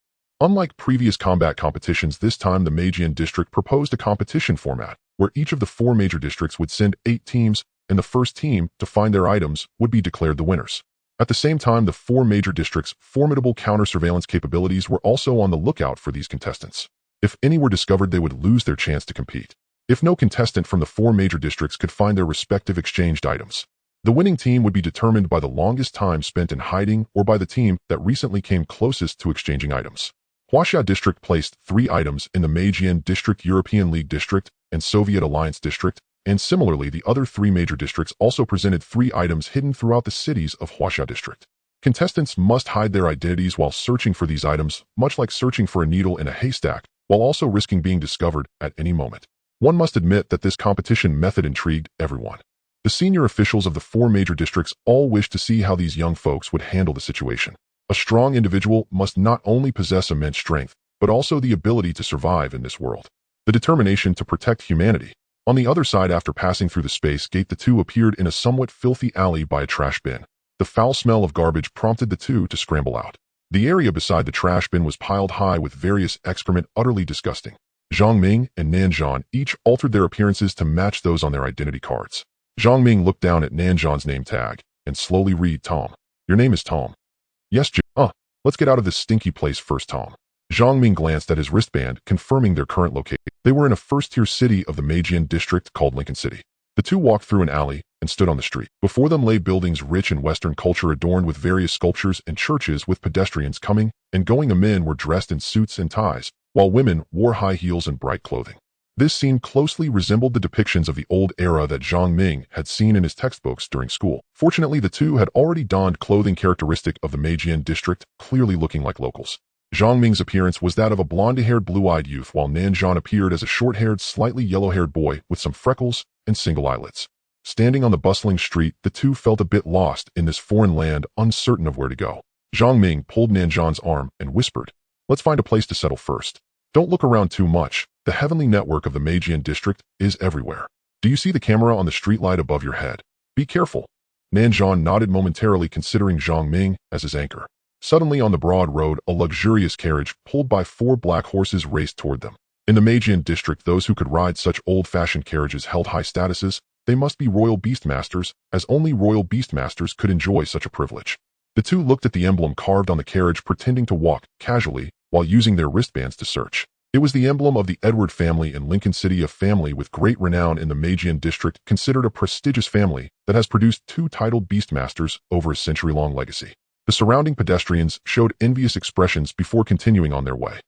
Unlike previous combat competitions, this time the Magian district proposed a competition format where each of the 4 major districts would send 8 teams, and the first team to find their items would be declared the winners. At the same time, the 4 major districts' formidable counter-surveillance capabilities were also on the lookout for these contestants. If any were discovered, they would lose their chance to compete. If no contestant from the 4 major districts could find their respective exchanged items, the winning team would be determined by the longest time spent in hiding or by the team that recently came closest to exchanging items. Huaxia district placed 3 items in the Magian district, European League district, and Soviet Alliance district, and similarly the other 3 major districts also presented 3 items hidden throughout the cities of Huaxia district. Contestants must hide their identities while searching for these items, much like searching for a needle in a haystack, while also risking being discovered at any moment. One must admit that this competition method intrigued everyone. The senior officials of the 4 major districts all wished to see how these young folks would handle the situation. A strong individual must not only possess immense strength, but also the ability to survive in this world. The determination to protect humanity. On the other side, after passing through the space gate, the two appeared in a somewhat filthy alley by a trash bin. The foul smell of garbage prompted the two to scramble out. The area beside the trash bin was piled high with various excrement, utterly disgusting. Zhang Ming and Nanzhan each altered their appearances to match those on their identity cards. Zhang Ming looked down at Nanzhan's name tag and slowly read, Tom. Your name is Tom. Yes, let's get out of this stinky place first, Tom. Zhang Ming glanced at his wristband, confirming their current location. They were in a first-tier city of the Magian district called Lincoln City. The two walked through an alley and stood on the street. Before them lay buildings rich in Western culture, adorned with various sculptures, and churches with pedestrians coming and going. The men were dressed in suits and ties, while women wore high heels and bright clothing. This scene closely resembled the depictions of the old era that Zhang Ming had seen in his textbooks during school. Fortunately, the two had already donned clothing characteristic of the Meijian district, clearly looking like locals. Zhang Ming's appearance was that of a blonde-haired, blue-eyed youth, while Nanzhan appeared as a short-haired, slightly yellow-haired boy with some freckles and single eyelids. Standing on the bustling street, the two felt a bit lost in this foreign land, uncertain of where to go. Zhang Ming pulled Nanzhan's arm and whispered, "Let's find a place to settle first. Don't look around too much. The heavenly network of the Meijian district is everywhere. Do you see the camera on the streetlight above your head? Be careful." Nanzhan nodded momentarily, considering Zhang Ming as his anchor. Suddenly, on the broad road, a luxurious carriage pulled by 4 black horses raced toward them. In the Meijian district, those who could ride such old-fashioned carriages held high statuses. They must be royal beastmasters, as only royal beastmasters could enjoy such a privilege. The two looked at the emblem carved on the carriage, pretending to walk casually while using their wristbands to search. It was the emblem of the Edward family in Lincoln City, a family with great renown in the Meijian district, considered a prestigious family that has produced 2 titled beastmasters over a century-long legacy. The surrounding pedestrians showed envious expressions before continuing on their way.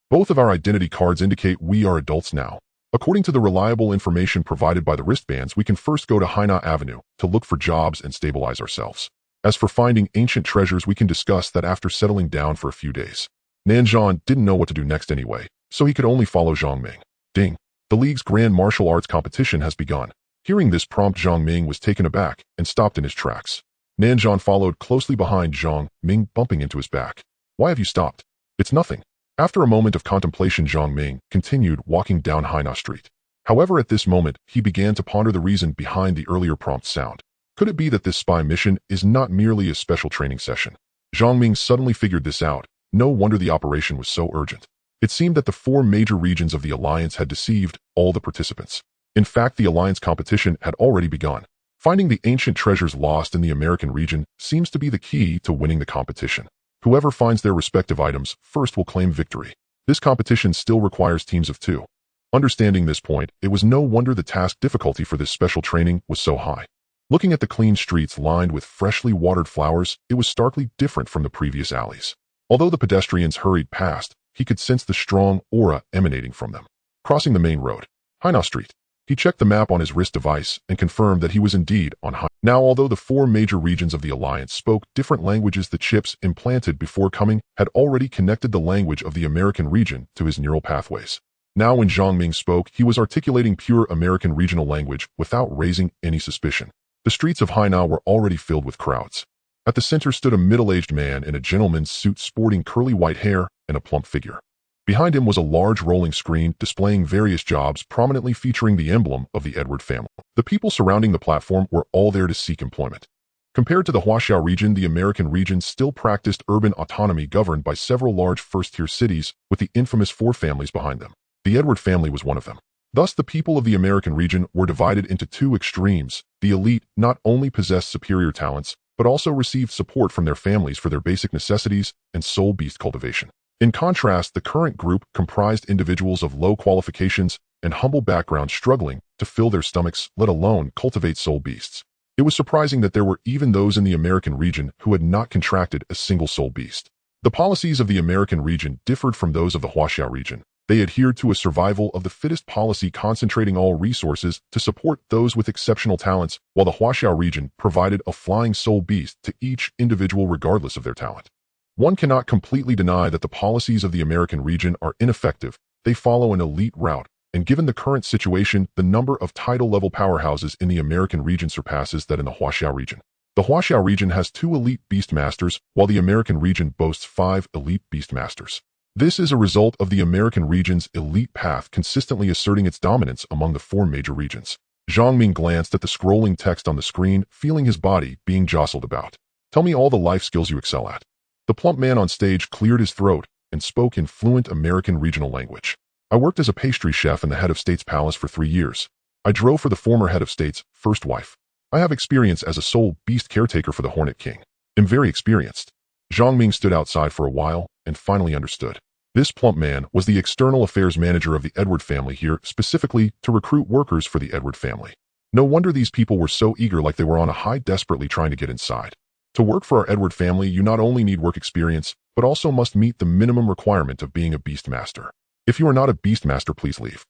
"Both of our identity cards indicate we are adults now. According to the reliable information provided by the wristbands, we can first go to Haina Avenue to look for jobs and stabilize ourselves. As for finding ancient treasures, we can discuss that after settling down for a few days." Nanzhan didn't know what to do next anyway, so he could only follow Zhang Ming. Ding! The League's Grand Martial Arts competition has begun. Hearing this prompt, Zhang Ming was taken aback and stopped in his tracks. Nanzhan followed closely behind Zhang Ming, bumping into his back. "Why have you stopped?" "It's nothing." After a moment of contemplation, Zhang Ming continued walking down Haina Street. However, at this moment, he began to ponder the reason behind the earlier prompt sound. Could it be that this spy mission is not merely a special training session? Zhang Ming suddenly figured this out. No wonder the operation was so urgent. It seemed that the 4 major regions of the Alliance had deceived all the participants. In fact, the Alliance competition had already begun. Finding the ancient treasures lost in the American region seems to be the key to winning the competition. Whoever finds their respective items first will claim victory. This competition still requires teams of 2. Understanding this point, it was no wonder the task difficulty for this special training was so high. Looking at the clean streets lined with freshly watered flowers, it was starkly different from the previous alleys. Although the pedestrians hurried past, he could sense the strong aura emanating from them. Crossing the main road, Haina Street, he checked the map on his wrist device and confirmed that he was indeed on Haina. Now, although the 4 major regions of the Alliance spoke different languages, the chips implanted before coming had already connected the language of the American region to his neural pathways. Now, when Zhang Ming spoke, he was articulating pure American regional language without raising any suspicion. The streets of Haina were already filled with crowds. At the center stood a middle-aged man in a gentleman's suit, sporting curly white hair and a plump figure. Behind him was a large rolling screen displaying various jobs, prominently featuring the emblem of the Edward family. The people surrounding the platform were all there to seek employment. Compared to the Huaxiao region, the American region still practiced urban autonomy governed by several large first-tier cities with the infamous 4 families behind them. The Edward family was one of them. Thus, the people of the American region were divided into 2 extremes. The elite not only possessed superior talents, but also received support from their families for their basic necessities and soul beast cultivation. In contrast, the current group comprised individuals of low qualifications and humble backgrounds struggling to fill their stomachs, let alone cultivate soul beasts. It was surprising that there were even those in the American region who had not contracted a single soul beast. The policies of the American region differed from those of the Huaxiao region. They adhered to a survival of the fittest policy, concentrating all resources to support those with exceptional talents, while the Huaxiao region provided a flying soul beast to each individual regardless of their talent. One cannot completely deny that the policies of the American region are ineffective. They follow an elite route, and given the current situation, the number of title-level powerhouses in the American region surpasses that in the Huaxiao region. The Huaxiao region has 2 elite beastmasters, while the American region boasts 5 elite beastmasters. This is a result of the American region's elite path consistently asserting its dominance among the 4 major regions. Zhang Ming glanced at the scrolling text on the screen, feeling his body being jostled about. "Tell me all the life skills you excel at." The plump man on stage cleared his throat and spoke in fluent American regional language. "I worked as a pastry chef in the head of state's palace for 3 years. I drove for the former head of state's first wife. I have experience as a soul beast caretaker for the Hornet King. I'm very experienced." Zhang Ming stood outside for a while and finally understood. This plump man was the external affairs manager of the Edward family, here specifically to recruit workers for the Edward family. No wonder these people were so eager, like they were on a high, desperately trying to get inside. To work for our Edward family, you not only need work experience, but also must meet the minimum requirement of being a beastmaster. If you are not a beastmaster, please leave.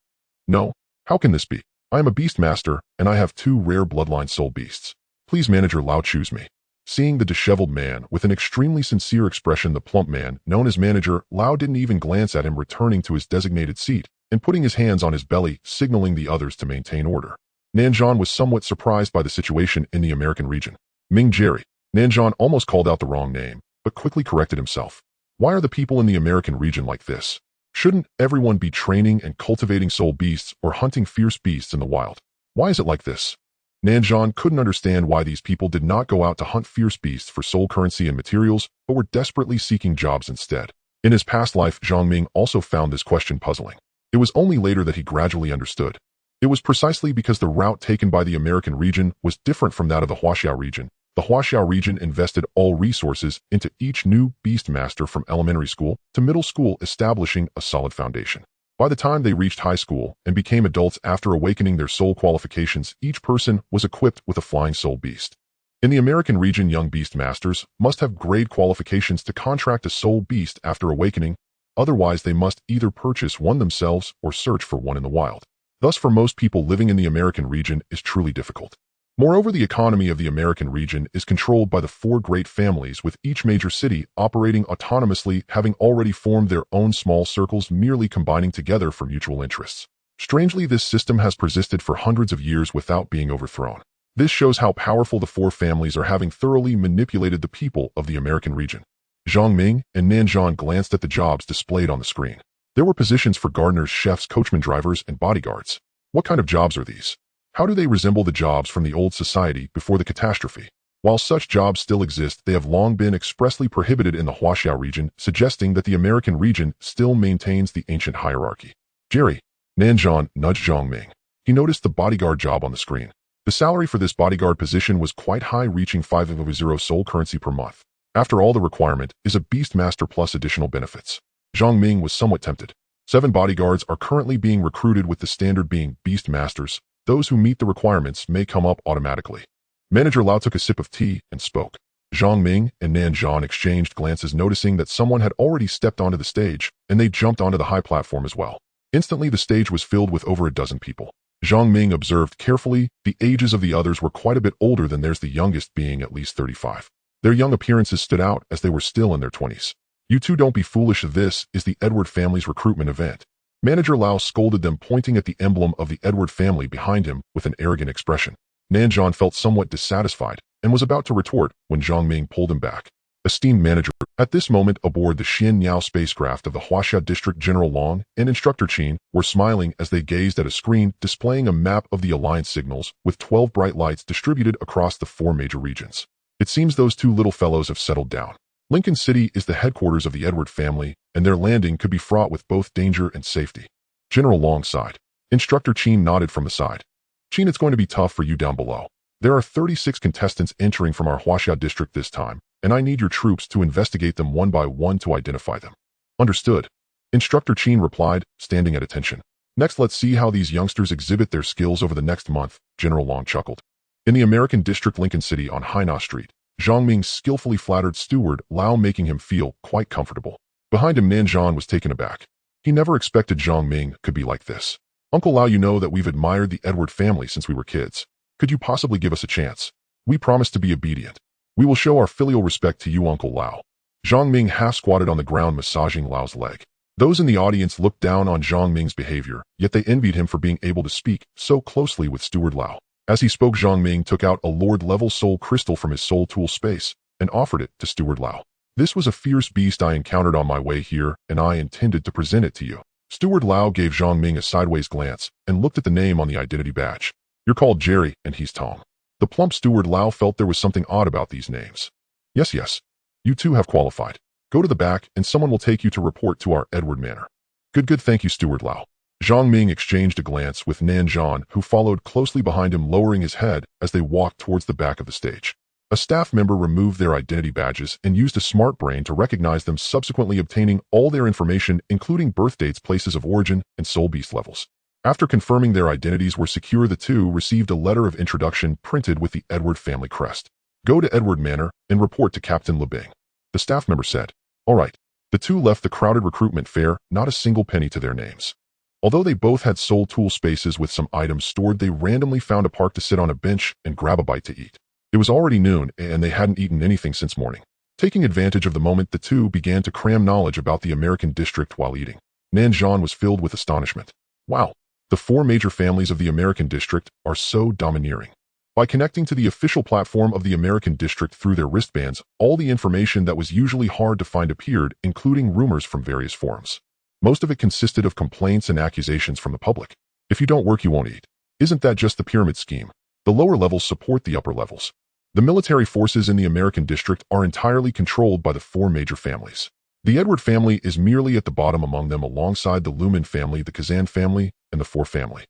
No? How can this be? I am a beast master, and I have 2 rare bloodline soul beasts. Please, Manager Lao, choose me. Seeing the disheveled man with an extremely sincere expression, the plump man, known as Manager Lao, didn't even glance at him, returning to his designated seat and putting his hands on his belly, signaling the others to maintain order. Nanjan was somewhat surprised by the situation in the American region. Ming Jerry. Nanjan almost called out the wrong name, but quickly corrected himself. Why are the people in the American region like this? Shouldn't everyone be training and cultivating soul beasts or hunting fierce beasts in the wild? Why is it like this? Nanjan couldn't understand why these people did not go out to hunt fierce beasts for soul currency and materials, but were desperately seeking jobs instead. In his past life, Zhang Ming also found this question puzzling. It was only later that he gradually understood. It was precisely because the route taken by the American region was different from that of the Huaxiao region. The Huaxiao region invested all resources into each new beast master from elementary school to middle school, establishing a solid foundation. By the time they reached high school and became adults after awakening their soul qualifications, each person was equipped with a flying soul beast. In the American region, young beast masters must have grade qualifications to contract a soul beast after awakening, otherwise they must either purchase one themselves or search for one in the wild. Thus, for most people living in the American region is truly difficult. Moreover, the economy of the American region is controlled by the 4 great families, with each major city operating autonomously, having already formed their own small circles, merely combining together for mutual interests. Strangely, this system has persisted for hundreds of years without being overthrown. This shows how powerful the 4 families are, having thoroughly manipulated the people of the American region. Zhang Ming and Nanjan glanced at the jobs displayed on the screen. There were positions for gardeners, chefs, coachmen, drivers, and bodyguards. What kind of jobs are these? How do they resemble the jobs from the old society before the catastrophe? While such jobs still exist, they have long been expressly prohibited in the Huaxiao region, suggesting that the American region still maintains the ancient hierarchy. Jerry. Nanjan nudged Zhang Ming. He noticed the bodyguard job on the screen. The salary for this bodyguard position was quite high, reaching 500 soul currency per month. After all, the requirement is a beast master plus additional benefits. Zhang Ming was somewhat tempted. 7 bodyguards are currently being recruited, with the standard being beast masters. Those who meet the requirements may come up automatically. Manager Lao took a sip of tea and spoke. Zhang Ming and Nanjan exchanged glances, noticing that someone had already stepped onto the stage, and they jumped onto the high platform as well. Instantly, the stage was filled with over a dozen people. Zhang Ming observed carefully. The ages of the others were quite a bit older than theirs, the youngest being at least 35. Their young appearances stood out as they were still in their 20s. You two don't be foolish. This is the Edward family's recruitment event. Manager Lao scolded them, pointing at the emblem of the Edward family behind him with an arrogant expression. Nanjan felt somewhat dissatisfied and was about to retort when Zhang Ming pulled him back. Esteemed manager, at this moment aboard the Xian Yao spacecraft of the Huaxia District, General Long and Instructor Qin were smiling as they gazed at a screen displaying a map of the Alliance signals with 12 bright lights distributed across the 4 major regions. It seems those 2 little fellows have settled down. Lincoln City is the headquarters of the Edward family, and their landing could be fraught with both danger and safety. General Long sighed. Instructor Qin nodded from the side. Qin, it's going to be tough for you down below. There are 36 contestants entering from our Huaxia district this time, and I need your troops to investigate them one by one to identify them. Understood. Instructor Qin replied, standing at attention. Next, let's see how these youngsters exhibit their skills over the next month, General Long chuckled. In the American district, Lincoln City, on Haina Street, Zhang Ming skillfully flattered Steward Lao, making him feel quite comfortable. Behind him, Nanjan was taken aback. He never expected Zhang Ming could be like this. Uncle Lao, you know that we've admired the Edward family since we were kids. Could you possibly give us a chance? We promise to be obedient. We will show our filial respect to you, Uncle Lao. Zhang Ming half squatted on the ground, massaging Lao's leg. Those in the audience looked down on Zhang Ming's behavior, yet they envied him for being able to speak so closely with Steward Lao. As he spoke, Zhang Ming took out a Lord-level soul crystal from his soul tool space and offered it to Steward Lao. This was a fierce beast I encountered on my way here, and I intended to present it to you. Steward Lao gave Zhang Ming a sideways glance and looked at the name on the identity badge. You're called Jerry, and he's Tom. The plump Steward Lao felt there was something odd about these names. Yes. You two have qualified. Go to the back, and someone will take you to report to our Edward Manor. Good, thank you, Steward Lao. Zhang Ming exchanged a glance with Nanjan, who followed closely behind him, lowering his head as they walked towards the back of the stage. A staff member removed their identity badges and used a smart brain to recognize them, subsequently obtaining all their information, including birth dates, places of origin, and soul beast levels. After confirming their identities were secure, the two received a letter of introduction printed with the Edward family crest. Go to Edward Manor and report to Captain Lebing. The staff member said. All right. The two left the crowded recruitment fair, not a single penny to their names. Although they both had soul tool spaces with some items stored, they randomly found a park to sit on a bench and grab a bite to eat. It was already noon, and they hadn't eaten anything since morning. Taking advantage of the moment, the two began to cram knowledge about the American district while eating. Nanjan was filled with astonishment. Wow, the four major families of the American district are so domineering. By connecting to the official platform of the American district through their wristbands, all the information that was usually hard to find appeared, including rumors from various forums. Most of it consisted of complaints and accusations from the public. If you don't work, you won't eat. Isn't that just the pyramid scheme? The lower levels support the upper levels. The military forces in the American district are entirely controlled by the four major families. The Edward family is merely at the bottom among them, alongside the Lumen family, the Kazan family, and the Four family.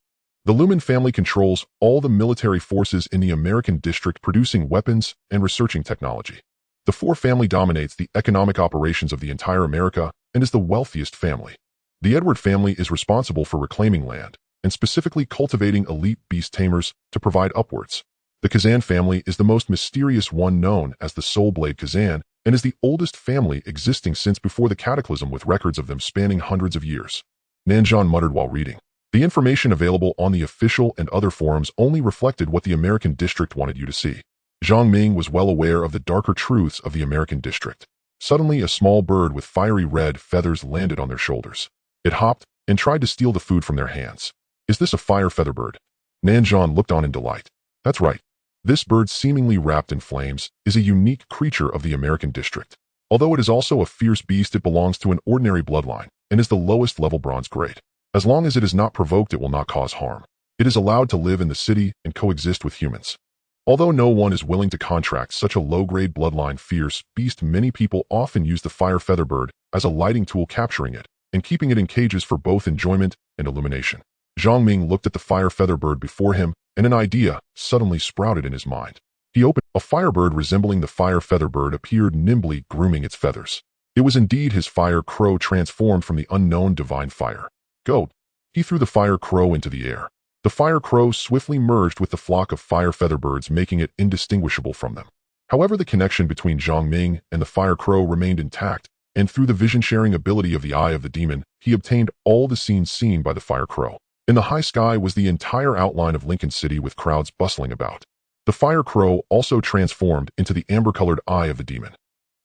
The Lumen family controls all the military forces in the American district, producing weapons and researching technology. The Four family dominates the economic operations of the entire America and is the wealthiest family. The Edward family is responsible for reclaiming land, and specifically cultivating elite Beast Tamers to provide upwards. The Kazan family is the most mysterious one, known as the Soul Blade Kazan, and is the oldest family existing since before the Cataclysm, with records of them spanning hundreds of years. Nanjan muttered while reading. The information available on the official and other forums only reflected what the American district wanted you to see. Zhang Ming was well aware of the darker truths of the American district. Suddenly, a small bird with fiery red feathers landed on their shoulders. It hopped and tried to steal the food from their hands. Is this a fire feather bird? Nanjan looked on in delight. That's right. This bird, seemingly wrapped in flames, is a unique creature of the American district. Although it is also a fierce beast, it belongs to an ordinary bloodline and is the lowest level bronze grade. As long as it is not provoked, it will not cause harm. It is allowed to live in the city and coexist with humans. Although no one is willing to contract such a low-grade bloodline fierce beast, many people often use the fire feather bird as a lighting tool, capturing it and keeping it in cages for both enjoyment and illumination. Zhang Ming looked at the fire feather bird before him, and an idea suddenly sprouted in his mind. He opened. A firebird resembling the fire feather bird appeared, nimbly grooming its feathers. It was indeed his fire crow, transformed from the unknown divine fire. Go! He threw the fire crow into the air. The fire crow swiftly merged with the flock of fire feather birds, making it indistinguishable from them. However, the connection between Zhang Ming and the fire crow remained intact, and through the vision-sharing ability of the Eye of the Demon, he obtained all the scenes seen by the fire crow. In the high sky was the entire outline of Lincoln City, with crowds bustling about. The fire crow also transformed into the amber-colored Eye of the Demon.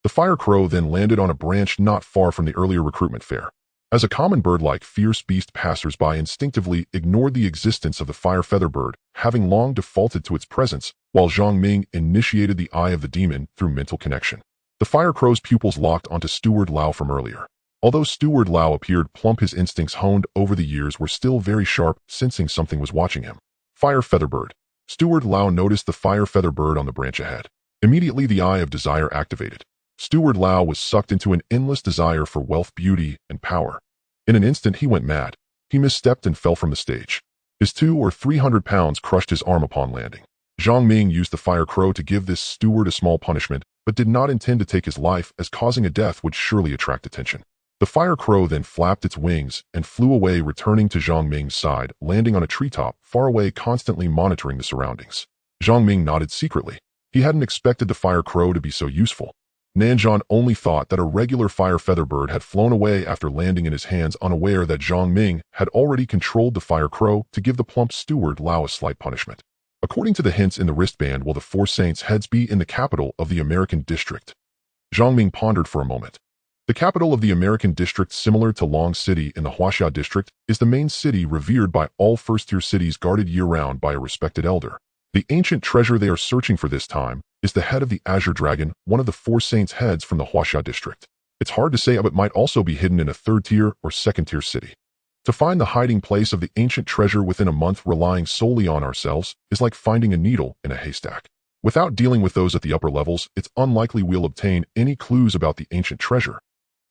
The fire crow then landed on a branch not far from the earlier recruitment fair. As a common bird-like fierce beast, passers-by instinctively ignored the existence of the fire feather bird, having long defaulted to its presence, while Zhang Ming initiated the Eye of the Demon through mental connection. The fire crow's pupils locked onto Steward Lao from earlier. Although Steward Lao appeared plump, his instincts, honed over the years, were still very sharp, sensing something was watching him. Fire feather bird. Steward Lao noticed the fire feather bird on the branch ahead. Immediately, the Eye of Desire activated. Steward Lao was sucked into an endless desire for wealth, beauty, and power. In an instant, he went mad. He misstepped and fell from the stage. His 200 or 300 pounds crushed his arm upon landing. Zhang Ming used the fire crow to give this steward a small punishment, but did not intend to take his life, as causing a death would surely attract attention. The fire crow then flapped its wings and flew away, returning to Zhang Ming's side, landing on a treetop far away, constantly monitoring the surroundings. Zhang Ming nodded secretly. He hadn't expected the fire crow to be so useful. Nanjan only thought that a regular fire feather bird had flown away after landing in his hands, unaware that Zhang Ming had already controlled the fire crow to give the plump Steward Lao a slight punishment. According to the hints in the wristband, will the Four Saints' heads be in the capital of the American district? Zhang Ming pondered for a moment. The capital of the American district, similar to Long City in the Huaxia district, is the main city, revered by all first-tier cities, guarded year-round by a respected elder. The ancient treasure they are searching for this time is the head of the Azure Dragon, one of the Four Saints' heads from the Huaxia district. It's hard to say, but it might also be hidden in a third-tier or second-tier city. To find the hiding place of the ancient treasure within a month, relying solely on ourselves, is like finding a needle in a haystack. Without dealing with those at the upper levels, it's unlikely we'll obtain any clues about the ancient treasure.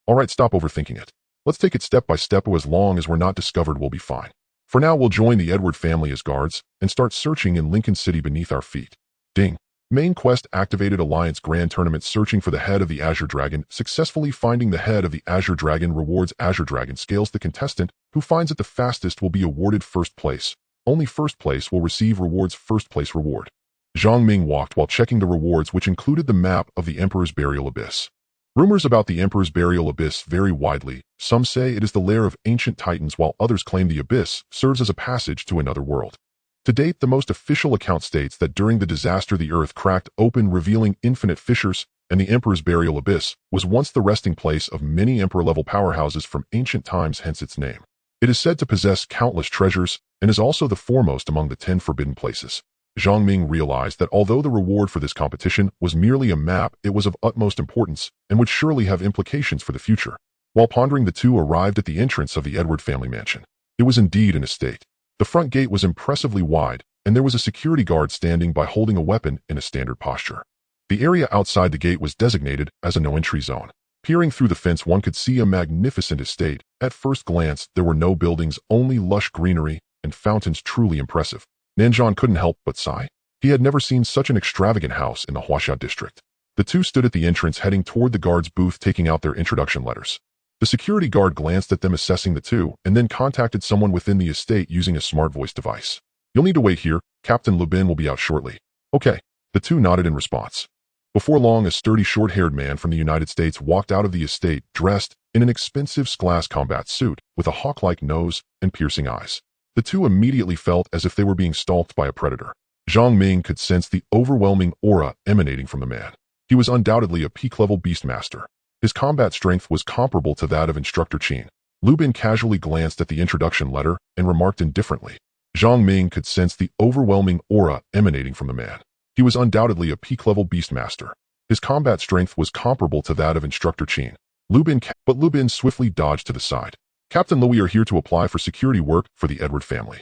Alright, stop overthinking it. Let's take it step by step. As long as we're not discovered, we'll be fine. For now, we'll join the Edward family as guards and start searching in Lincoln City beneath our feet. Ding. Main quest activated. Alliance Grand Tournament, searching for the head of the Azure Dragon. Successfully finding the head of the Azure Dragon rewards Azure Dragon scales. The contestant who finds it the fastest will be awarded first place. Only first place will receive rewards. First place reward. Zhang Ming walked while checking the rewards, which included the map of the Emperor's Burial Abyss. Rumors about the Emperor's burial abyss vary widely. Some say it is the lair of ancient titans, while others claim the abyss serves as a passage to another world. To date, the most official account states that during the disaster the earth cracked open, revealing infinite fissures, and the Emperor's burial abyss was once the resting place of many Emperor-level powerhouses from ancient times, hence its name. It is said to possess countless treasures, and is also the foremost among the 10 forbidden places. Zhang Ming realized that although the reward for this competition was merely a map, it was of utmost importance, and would surely have implications for the future. While pondering, the two arrived at the entrance of the Edward family mansion. It was indeed an estate. The front gate was impressively wide, and there was a security guard standing by holding a weapon in a standard posture. The area outside the gate was designated as a no-entry zone. Peering through the fence, one could see a magnificent estate. At first glance, there were no buildings, only lush greenery and fountains truly impressive. Nanzhan couldn't help but sigh. He had never seen such an extravagant house in the Huaxia district. The two stood at the entrance, heading toward the guard's booth, taking out their introduction letters. The security guard glanced at them, assessing the two, and then contacted someone within the estate using a smart voice device. "You'll need to wait here. Captain Lubin will be out shortly." "Okay." The two nodded in response. Before long, a sturdy, short-haired man from the United States walked out of the estate, dressed in an expensive glass combat suit, with a hawk-like nose and piercing eyes. The two immediately felt as if they were being stalked by a predator. Zhang Ming could sense the overwhelming aura emanating from the man. He was undoubtedly a peak-level beastmaster. His combat strength was comparable to that of Instructor Qin. Lubin casually glanced at the introduction letter and remarked indifferently. Zhang Ming could sense the overwhelming aura emanating from the man. He was undoubtedly a peak-level beastmaster. His combat strength was comparable to that of Instructor Qin. But Lubin swiftly dodged to the side. "Captain Louis are here to apply for security work for the Edward family."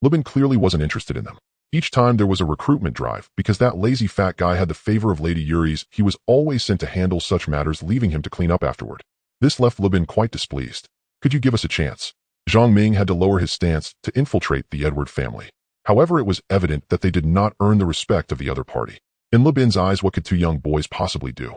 Lubin clearly wasn't interested in them. Each time there was a recruitment drive, because that lazy fat guy had the favor of Lady Yuri's, he was always sent to handle such matters, leaving him to clean up afterward. This left Lubin quite displeased. "Could you give us a chance?" Zhang Ming had to lower his stance to infiltrate the Edward family. However, it was evident that they did not earn the respect of the other party. In Lubin's eyes, what could two young boys possibly do?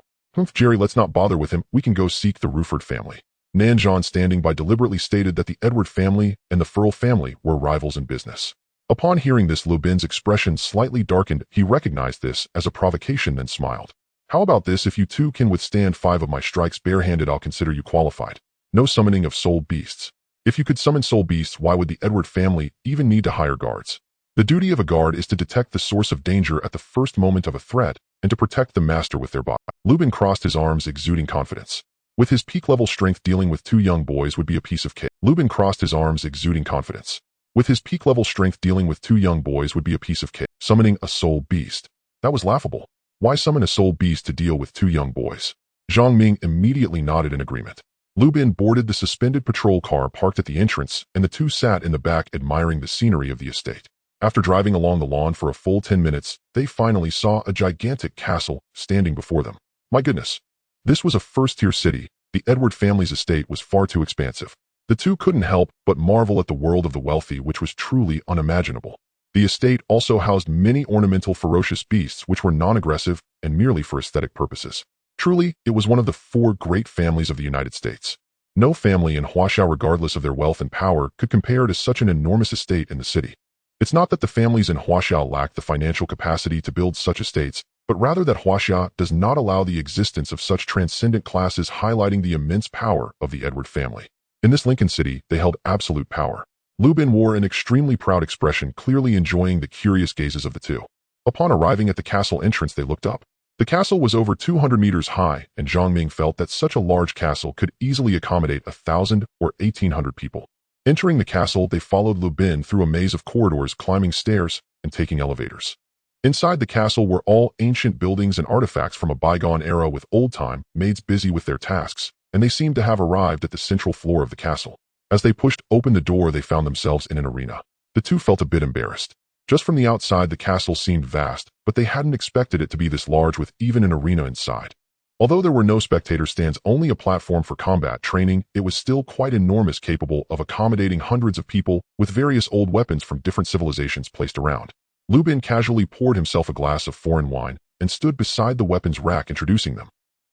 Jerry, let's not bother with him. We can go seek the Ruford family." Nanzhan, standing by, deliberately stated that the Edward family and the Furl family were rivals in business. Upon hearing this, Lubin's expression slightly darkened. He recognized this as a provocation, then smiled. "How about this? If you two can withstand 5 of my strikes barehanded, I'll consider you qualified. No summoning of soul beasts. If you could summon soul beasts, why would the Edward family even need to hire guards? The duty of a guard is to detect the source of danger at the first moment of a threat and to protect the master with their body." Lubin crossed his arms, exuding confidence. With his peak-level strength, dealing with 2 young boys would be a piece of cake. Lubin crossed his arms, exuding confidence. With his peak-level strength, dealing with 2 young boys would be a piece of cake. Summoning a soul beast. That was laughable. Why summon a soul beast to deal with 2 young boys? Zhang Ming immediately nodded in agreement. Lubin boarded the suspended patrol car parked at the entrance, and the two sat in the back admiring the scenery of the estate. After driving along the lawn for a full 10 minutes, they finally saw a gigantic castle standing before them. My goodness. This was a first-tier city. The Edward family's estate was far too expansive. The two couldn't help but marvel at the world of the wealthy, which was truly unimaginable. The estate also housed many ornamental ferocious beasts which were non-aggressive and merely for aesthetic purposes. Truly, it was one of the 4 great families of the United States. No family in Huaxia, regardless of their wealth and power, could compare to such an enormous estate in the city. It's not that the families in Huaxia lack the financial capacity to build such estates, but rather that Huaxia does not allow the existence of such transcendent classes, highlighting the immense power of the Edward family. In this Lincoln city, they held absolute power. Lubin wore an extremely proud expression, clearly enjoying the curious gazes of the two. Upon arriving at the castle entrance, they looked up. The castle was over 200 meters high, and Zhang Ming felt that such a large castle could easily accommodate 1,000 or 1,800 people. Entering the castle, they followed Lubin through a maze of corridors, climbing stairs and taking elevators. Inside the castle were all ancient buildings and artifacts from a bygone era, with old-time maids busy with their tasks, and they seemed to have arrived at the central floor of the castle. As they pushed open the door, they found themselves in an arena. The two felt a bit embarrassed. Just from the outside, the castle seemed vast, but they hadn't expected it to be this large, with even an arena inside. Although there were no spectator stands, only a platform for combat training, it was still quite enormous, capable of accommodating hundreds of people, with various old weapons from different civilizations placed around. Lubin casually poured himself a glass of foreign wine and stood beside the weapons rack, introducing them.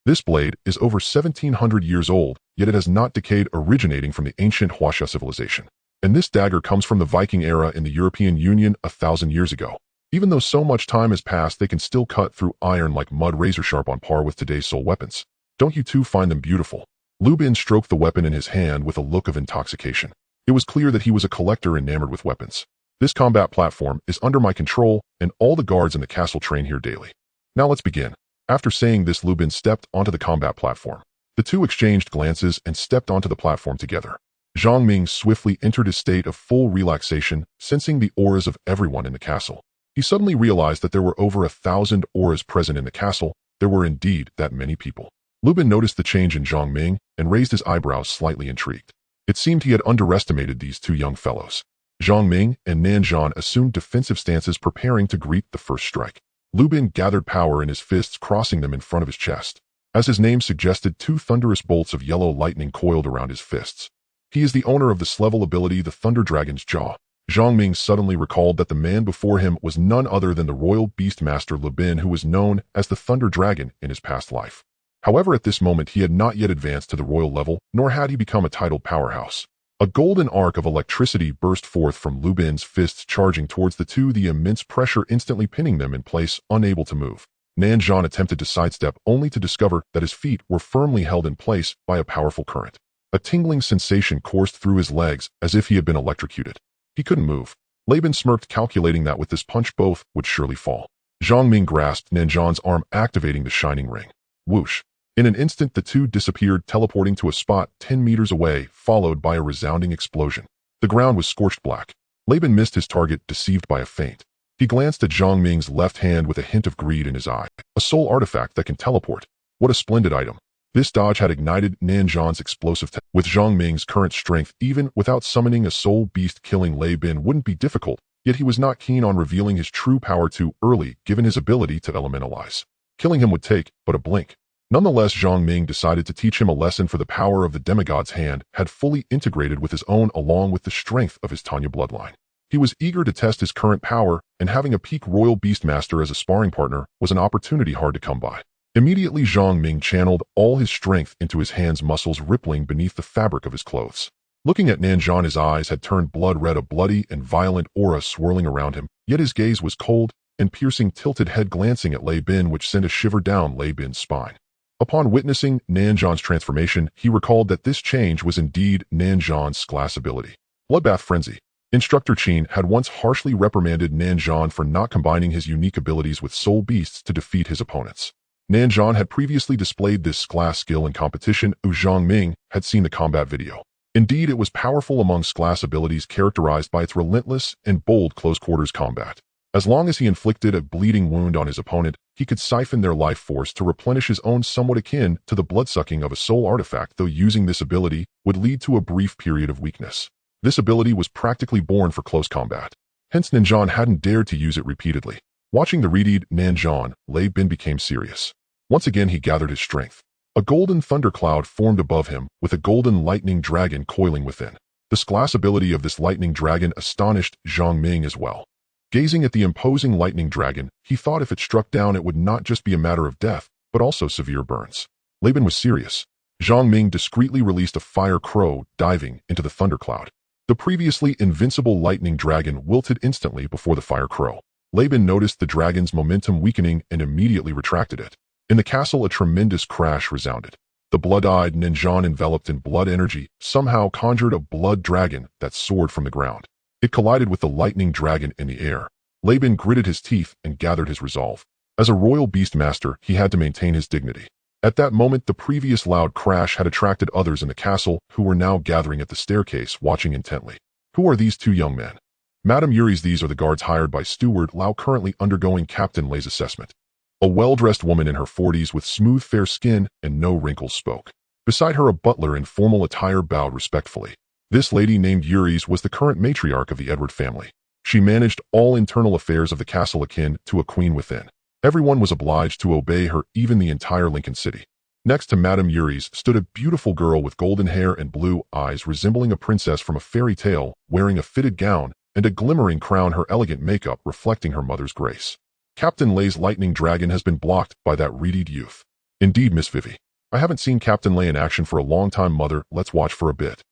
This blade is over 1,700 years old, yet it has not decayed, originating from the ancient Huaxia civilization. And this dagger comes from the Viking era in the European Union 1,000 years ago. Even though so much time has passed, they can still cut through iron like mud, razor sharp, on par with today's soul weapons. Don't you too find them beautiful? Lu Bin stroked the weapon in his hand with a look of intoxication. It was clear that he was a collector enamored with weapons. This combat platform is under my control, and all the guards in the castle train here daily. Now let's begin. After saying this, Lu Bin stepped onto the combat platform. The two exchanged glances and stepped onto the platform together. Zhang Ming swiftly entered a state of full relaxation, sensing the auras of everyone in the castle. He suddenly realized that there were over 1,000 auras present in the castle. There were indeed that many people. Lu Bin noticed the change in Zhang Ming and raised his eyebrows, slightly intrigued. It seemed he had underestimated these two young fellows. Zhang Ming and Nanzhan assumed defensive stances, preparing to greet the first strike. Lu Bin gathered power in his fists, crossing them in front of his chest. As his name suggested, two thunderous bolts of yellow lightning coiled around his fists. He is the owner of this level ability, the Thunder Dragon's Jaw. Zhang Ming suddenly recalled that the man before him was none other than the royal beast master Lu Bin, who was known as the Thunder Dragon in his past life. However, at this moment he had not yet advanced to the royal level, nor had he become a titled powerhouse. A golden arc of electricity burst forth from Lu Bin's fists, charging towards the two, the immense pressure instantly pinning them in place, unable to move. Nanzhan attempted to sidestep, only to discover that his feet were firmly held in place by a powerful current. A tingling sensation coursed through his legs as if he had been electrocuted. He couldn't move. Lu Bin smirked, calculating that with this punch both would surely fall. Zhang Ming grasped Nanzhan's arm, activating the shining ring. Whoosh! In an instant, the two disappeared, teleporting to a spot 10 meters away, followed by a resounding explosion. The ground was scorched black. Lu Bin missed his target, deceived by a feint. He glanced at Zhang Ming's left hand with a hint of greed in his eye. A soul artifact that can teleport. What a splendid item. This dodge had ignited Nanzhan's explosive with Zhang Ming's current strength. Even without summoning a soul beast, killing Lu Bin wouldn't be difficult, yet he was not keen on revealing his true power too early, given his ability to elementalize. Killing him would take but a blink. Nonetheless, Zhang Ming decided to teach him a lesson, for the power of the demigod's hand had fully integrated with his own, along with the strength of his Tanya bloodline. He was eager to test his current power, and having a peak royal beastmaster as a sparring partner was an opportunity hard to come by. Immediately, Zhang Ming channeled all his strength into his hands, muscles rippling beneath the fabric of his clothes. Looking at Nanzhan, his eyes had turned blood red, a bloody and violent aura swirling around him, yet his gaze was cold and piercing, tilted head glancing at Lu Bin, which sent a shiver down Lu Bin's spine. Upon witnessing Nanzhan's transformation, he recalled that this change was indeed Nanzhan's class ability. Bloodbath Frenzy. Instructor Qin had once harshly reprimanded Nanzhan for not combining his unique abilities with soul beasts to defeat his opponents. Nanzhan had previously displayed this class skill in competition. Zhang Ming had seen the combat video. Indeed, it was powerful amongst class abilities, characterized by its relentless and bold close-quarters combat. As long as he inflicted a bleeding wound on his opponent, he could siphon their life force to replenish his own, somewhat akin to the bloodsucking of a soul artifact, though using this ability would lead to a brief period of weakness. This ability was practically born for close combat. Hence, Nanzhan hadn't dared to use it repeatedly. Watching the readied Nanzhan, Lu Bin became serious. Once again, he gathered his strength. A golden thundercloud formed above him, with a golden lightning dragon coiling within. The class ability of this lightning dragon astonished Zhang Ming as well. Gazing at the imposing lightning dragon, he thought if it struck down, it would not just be a matter of death, but also severe burns. Lu Bin was serious. Zhang Ming discreetly released a fire crow, diving into the thundercloud. The previously invincible lightning dragon wilted instantly before the fire crow. Lu Bin noticed the dragon's momentum weakening and immediately retracted it. In the castle, a tremendous crash resounded. The blood-eyed Nanzhan, enveloped in blood energy, somehow conjured a blood dragon that soared from the ground. It collided with the lightning dragon in the air. Lu Bin gritted his teeth and gathered his resolve. As a royal beastmaster, he had to maintain his dignity. At that moment, the previous loud crash had attracted others in the castle, who were now gathering at the staircase, watching intently. Who are these two young men? Madame Yuri's. These are the guards hired by Steward Lau, currently undergoing Captain Lei's assessment. A well-dressed woman in her 40s with smooth fair skin and no wrinkles spoke. Beside her, a butler in formal attire bowed respectfully. This lady, named Yuri's, was the current matriarch of the Edward family. She managed all internal affairs of the castle, akin to a queen within. Everyone was obliged to obey her, even the entire Lincoln City. Next to Madame Yuri's stood a beautiful girl with golden hair and blue eyes, resembling a princess from a fairy tale, wearing a fitted gown and a glimmering crown, her elegant makeup reflecting her mother's grace. Captain Lei's lightning dragon has been blocked by that reedied youth. Indeed, Miss Vivi. I haven't seen Captain Lei in action for a long time, mother. Let's watch for a bit.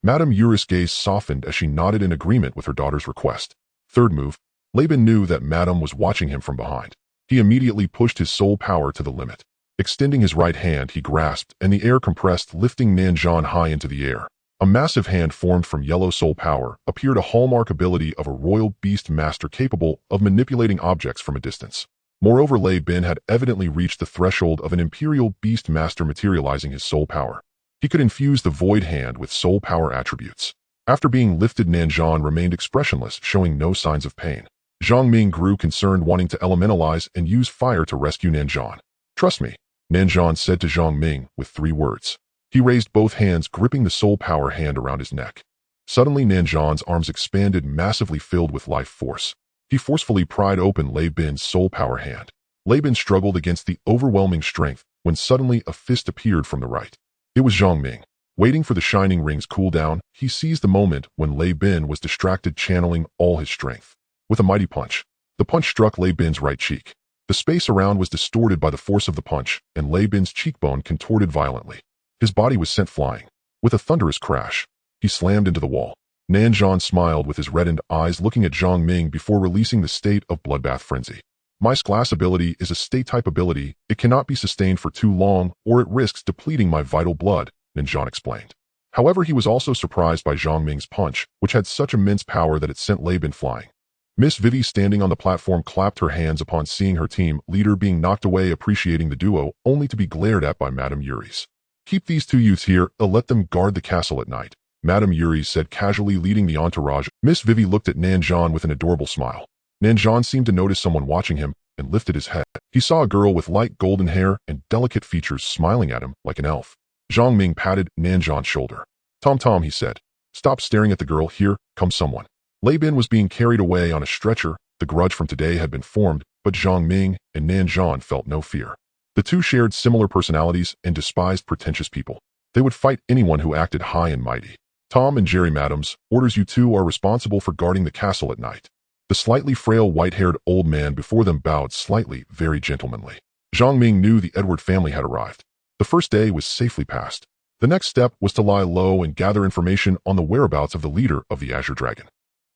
Madame Yuri's gaze softened as she nodded in agreement with her daughter's request. Third move. Lu Bin knew that Madame was watching him from behind. He immediately pushed his soul power to the limit. Extending his right hand, he grasped, and the air compressed, lifting Nanjan high into the air. A massive hand formed from yellow soul power appeared, a hallmark ability of a royal beast master capable of manipulating objects from a distance. Moreover, Lei Bin had evidently reached the threshold of an imperial beast master, materializing his soul power. He could infuse the void hand with soul power attributes. After being lifted, Nanjan remained expressionless, showing no signs of pain. Zhang Ming grew concerned, wanting to elementalize and use fire to rescue Nanjan. "Trust me," Nanjan said to Zhang Ming with 3 words. He raised both hands, gripping the soul power hand around his neck. Suddenly, Nanjan's arms expanded, massively filled with life force. He forcefully pried open Lei Bin's soul power hand. Lei Bin struggled against the overwhelming strength when suddenly a fist appeared from the right. It was Zhang Ming. Waiting for the shining rings cool down, he seized the moment when Lei Bin was distracted, channeling all his strength. With a mighty punch, the punch struck Lei Bin's right cheek. The space around was distorted by the force of the punch, and Lei Bin's cheekbone contorted violently. His body was sent flying. With a thunderous crash, he slammed into the wall. Nanjan smiled with his reddened eyes, looking at Zhang Ming before releasing the state of bloodbath frenzy. "My class ability is a state-type ability. It cannot be sustained for too long, or it risks depleting my vital blood," Nanjan explained. However, he was also surprised by Zhang Ming's punch, which had such immense power that it sent Lei Bin flying. Miss Vivi, standing on the platform, clapped her hands upon seeing her team leader being knocked away, appreciating the duo, only to be glared at by Madame Yuri's. "Keep these 2 youths here, let them guard the castle at night," Madame Yuri said, casually leading the entourage. Miss Vivi looked at Nanjan with an adorable smile. Nanjan seemed to notice someone watching him and lifted his head. He saw a girl with light golden hair and delicate features smiling at him like an elf. Zhang Ming patted Nanjan's shoulder. Tom," he said. "Stop staring at the girl. Here comes someone." Lei Bin was being carried away on a stretcher. The grudge from today had been formed, but Zhang Ming and Nanjan felt no fear. The two shared similar personalities and despised pretentious people. They would fight anyone who acted high and mighty. "Tom and Jerry, madams, orders, you two are responsible for guarding the castle at night." The slightly frail white-haired old man before them bowed slightly, very gentlemanly. Zhang Ming knew the Edward family had arrived. The first day was safely passed. The next step was to lie low and gather information on the whereabouts of the leader of the Azure Dragon.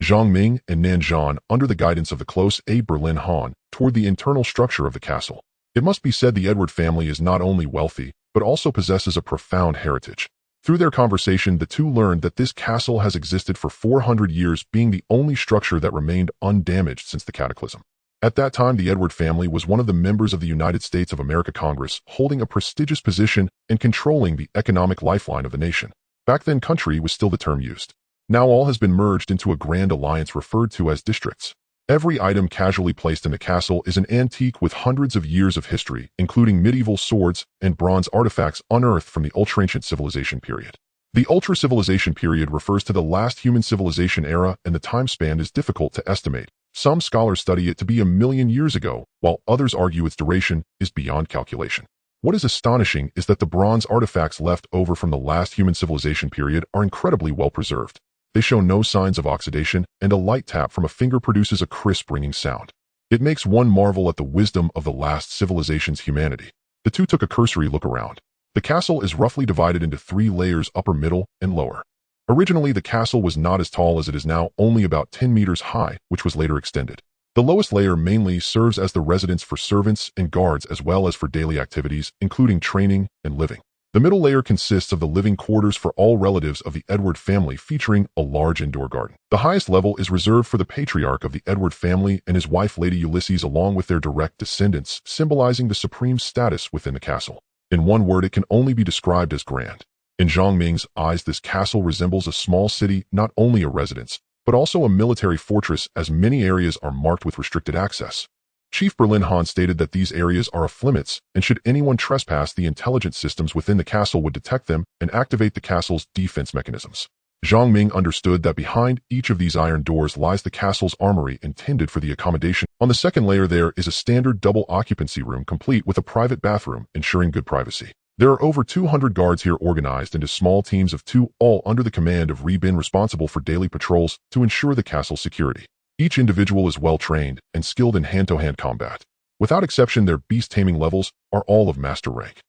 Zhang Ming and Nanjan, under the guidance of the close aide Berlin Han, toured the internal structure of the castle. It must be said the Edward family is not only wealthy, but also possesses a profound heritage. Through their conversation, the two learned that this castle has existed for 400 years, being the only structure that remained undamaged since the cataclysm. At that time, the Edward family was one of the members of the United States of America Congress, holding a prestigious position and controlling the economic lifeline of the nation. Back then, country was still the term used. Now all has been merged into a grand alliance referred to as districts. Every item casually placed in the castle is an antique with hundreds of years of history, including medieval swords and bronze artifacts unearthed from the ultra-ancient civilization period. The ultra-civilization period refers to the last human civilization era, and the time span is difficult to estimate. Some scholars study it to be 1,000,000 years ago, while others argue its duration is beyond calculation. What is astonishing is that the bronze artifacts left over from the last human civilization period are incredibly well preserved. They show no signs of oxidation, and a light tap from a finger produces a crisp, ringing sound. It makes one marvel at the wisdom of the last civilization's humanity. The two took a cursory look around. The castle is roughly divided into 3 layers: upper, middle, and lower. Originally, the castle was not as tall as it is now, only about 10 meters high, which was later extended. The lowest layer mainly serves as the residence for servants and guards, as well as for daily activities, including training and living. The middle layer consists of the living quarters for all relatives of the Edward family, featuring a large indoor garden. The highest level is reserved for the patriarch of the Edward family and his wife, Lady Ulysses, along with their direct descendants, symbolizing the supreme status within the castle. In one word, it can only be described as grand. In Zhang Ming's eyes, this castle resembles a small city, not only a residence, but also a military fortress, as many areas are marked with restricted access. Chief Berlin Han stated that these areas are off-limits, and should anyone trespass, the intelligence systems within the castle would detect them and activate the castle's defense mechanisms. Zhang Ming understood that behind each of these iron doors lies the castle's armory, intended for the accommodation. On the second layer there is a standard double occupancy room, complete with a private bathroom, ensuring good privacy. There are over 200 guards here, organized into small teams of 2, all under the command of Ri Bin, responsible for daily patrols to ensure the castle's security. Each individual is well-trained and skilled in hand-to-hand combat. Without exception, their beast-taming levels are all of master rank.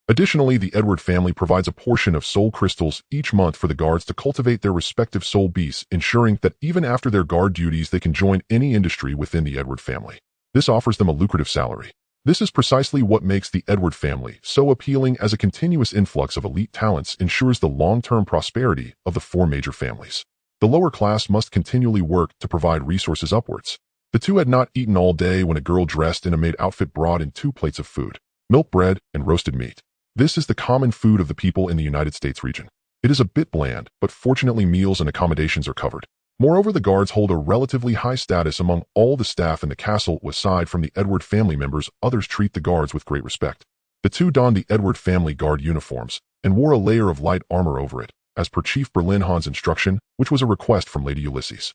Additionally, the Edward family provides a portion of soul crystals each month for the guards to cultivate their respective soul beasts, ensuring that even after their guard duties, they can join any industry within the Edward family. This offers them a lucrative salary. This is precisely what makes the Edward family so appealing, as a continuous influx of elite talents ensures the long-term prosperity of the four major families. The lower class must continually work to provide resources upwards. The two had not eaten all day when a girl dressed in a maid outfit brought in 2 plates of food: milk bread and roasted meat. This is the common food of the people in the United States region. It is a bit bland, but fortunately meals and accommodations are covered. Moreover, the guards hold a relatively high status among all the staff in the castle. Aside from the Edward family members, others treat the guards with great respect. The two donned the Edward family guard uniforms and wore a layer of light armor over it, as per Chief Berlinhan's instruction, which was a request from Lady Ulysses.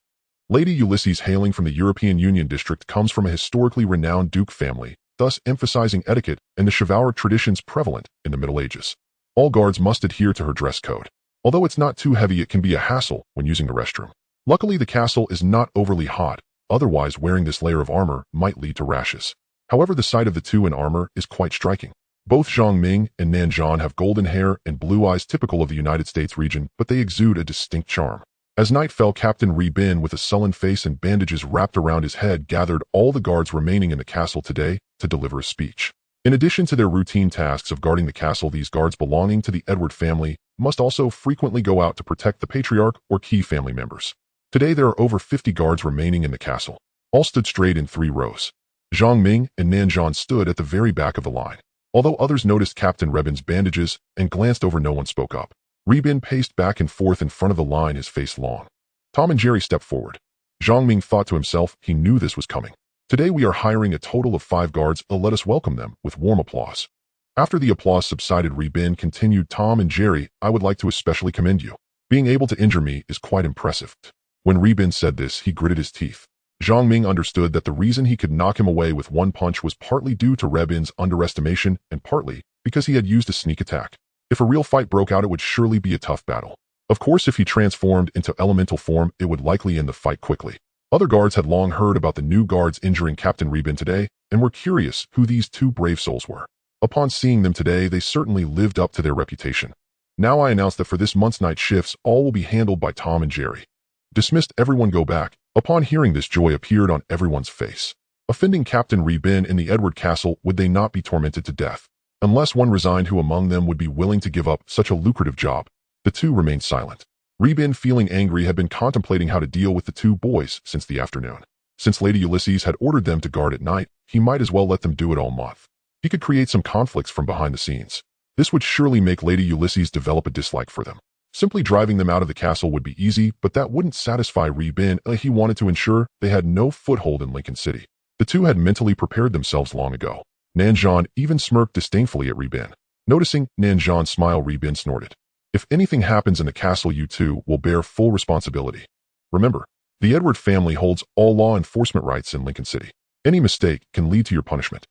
Lady Ulysses, hailing from the European Union district, comes from a historically renowned Duke family, thus emphasizing etiquette and the chivalric traditions prevalent in the Middle Ages. All guards must adhere to her dress code. Although it's not too heavy, it can be a hassle when using the restroom. Luckily, the castle is not overly hot, otherwise wearing this layer of armor might lead to rashes. However, the sight of the two in armor is quite striking. Both Zhang Ming and Nanzhan have golden hair and blue eyes typical of the United States region, but they exude a distinct charm. As night fell, Captain Ri Bin, with a sullen face and bandages wrapped around his head, gathered all the guards remaining in the castle today to deliver a speech. In addition to their routine tasks of guarding the castle, these guards belonging to the Edward family must also frequently go out to protect the patriarch or key family members. Today there are over 50 guards remaining in the castle. All stood straight in 3 rows. Zhang Ming and Nanzhan stood at the very back of the line. Although others noticed Captain Rebin's bandages and glanced over, no one spoke up. Ri Bin paced back and forth in front of the line, his face long. Tom and Jerry stepped forward. Zhang Ming thought to himself, he knew this was coming. Today we are hiring a total of 5 guards, let us welcome them with warm applause. After the applause subsided, Ri Bin continued, Tom and Jerry, I would like to especially commend you. Being able to injure me is quite impressive. When Ri Bin said this, he gritted his teeth. Zhang Ming understood that the reason he could knock him away with one punch was partly due to Rebin's underestimation and partly because he had used a sneak attack. If a real fight broke out, it would surely be a tough battle. Of course, if he transformed into elemental form, it would likely end the fight quickly. Other guards had long heard about the new guards injuring Captain Ri Bin today and were curious who these 2 brave souls were. Upon seeing them today, they certainly lived up to their reputation. Now I announce that for this month's night shifts, all will be handled by Tom and Jerry. Dismissed, everyone go back. Upon hearing this, joy appeared on everyone's face. Offending Captain Ri Bin in the Edward Castle, would they not be tormented to death? Unless one resigned, who among them would be willing to give up such a lucrative job? The two remained silent. Ri Bin, feeling angry, had been contemplating how to deal with the 2 boys since the afternoon. Since Lady Ulysses had ordered them to guard at night, he might as well let them do it all month. He could create some conflicts from behind the scenes. This would surely make Lady Ulysses develop a dislike for them. Simply driving them out of the castle would be easy, but that wouldn't satisfy Ri Bin. He wanted to ensure they had no foothold in Lincoln City. The two had mentally prepared themselves long ago. Nanzhan even smirked disdainfully at Ri Bin. Noticing Nanzhan's smile, Ri Bin snorted. If anything happens in the castle, you two will bear full responsibility. Remember, the Edward family holds all law enforcement rights in Lincoln City. Any mistake can lead to your punishment.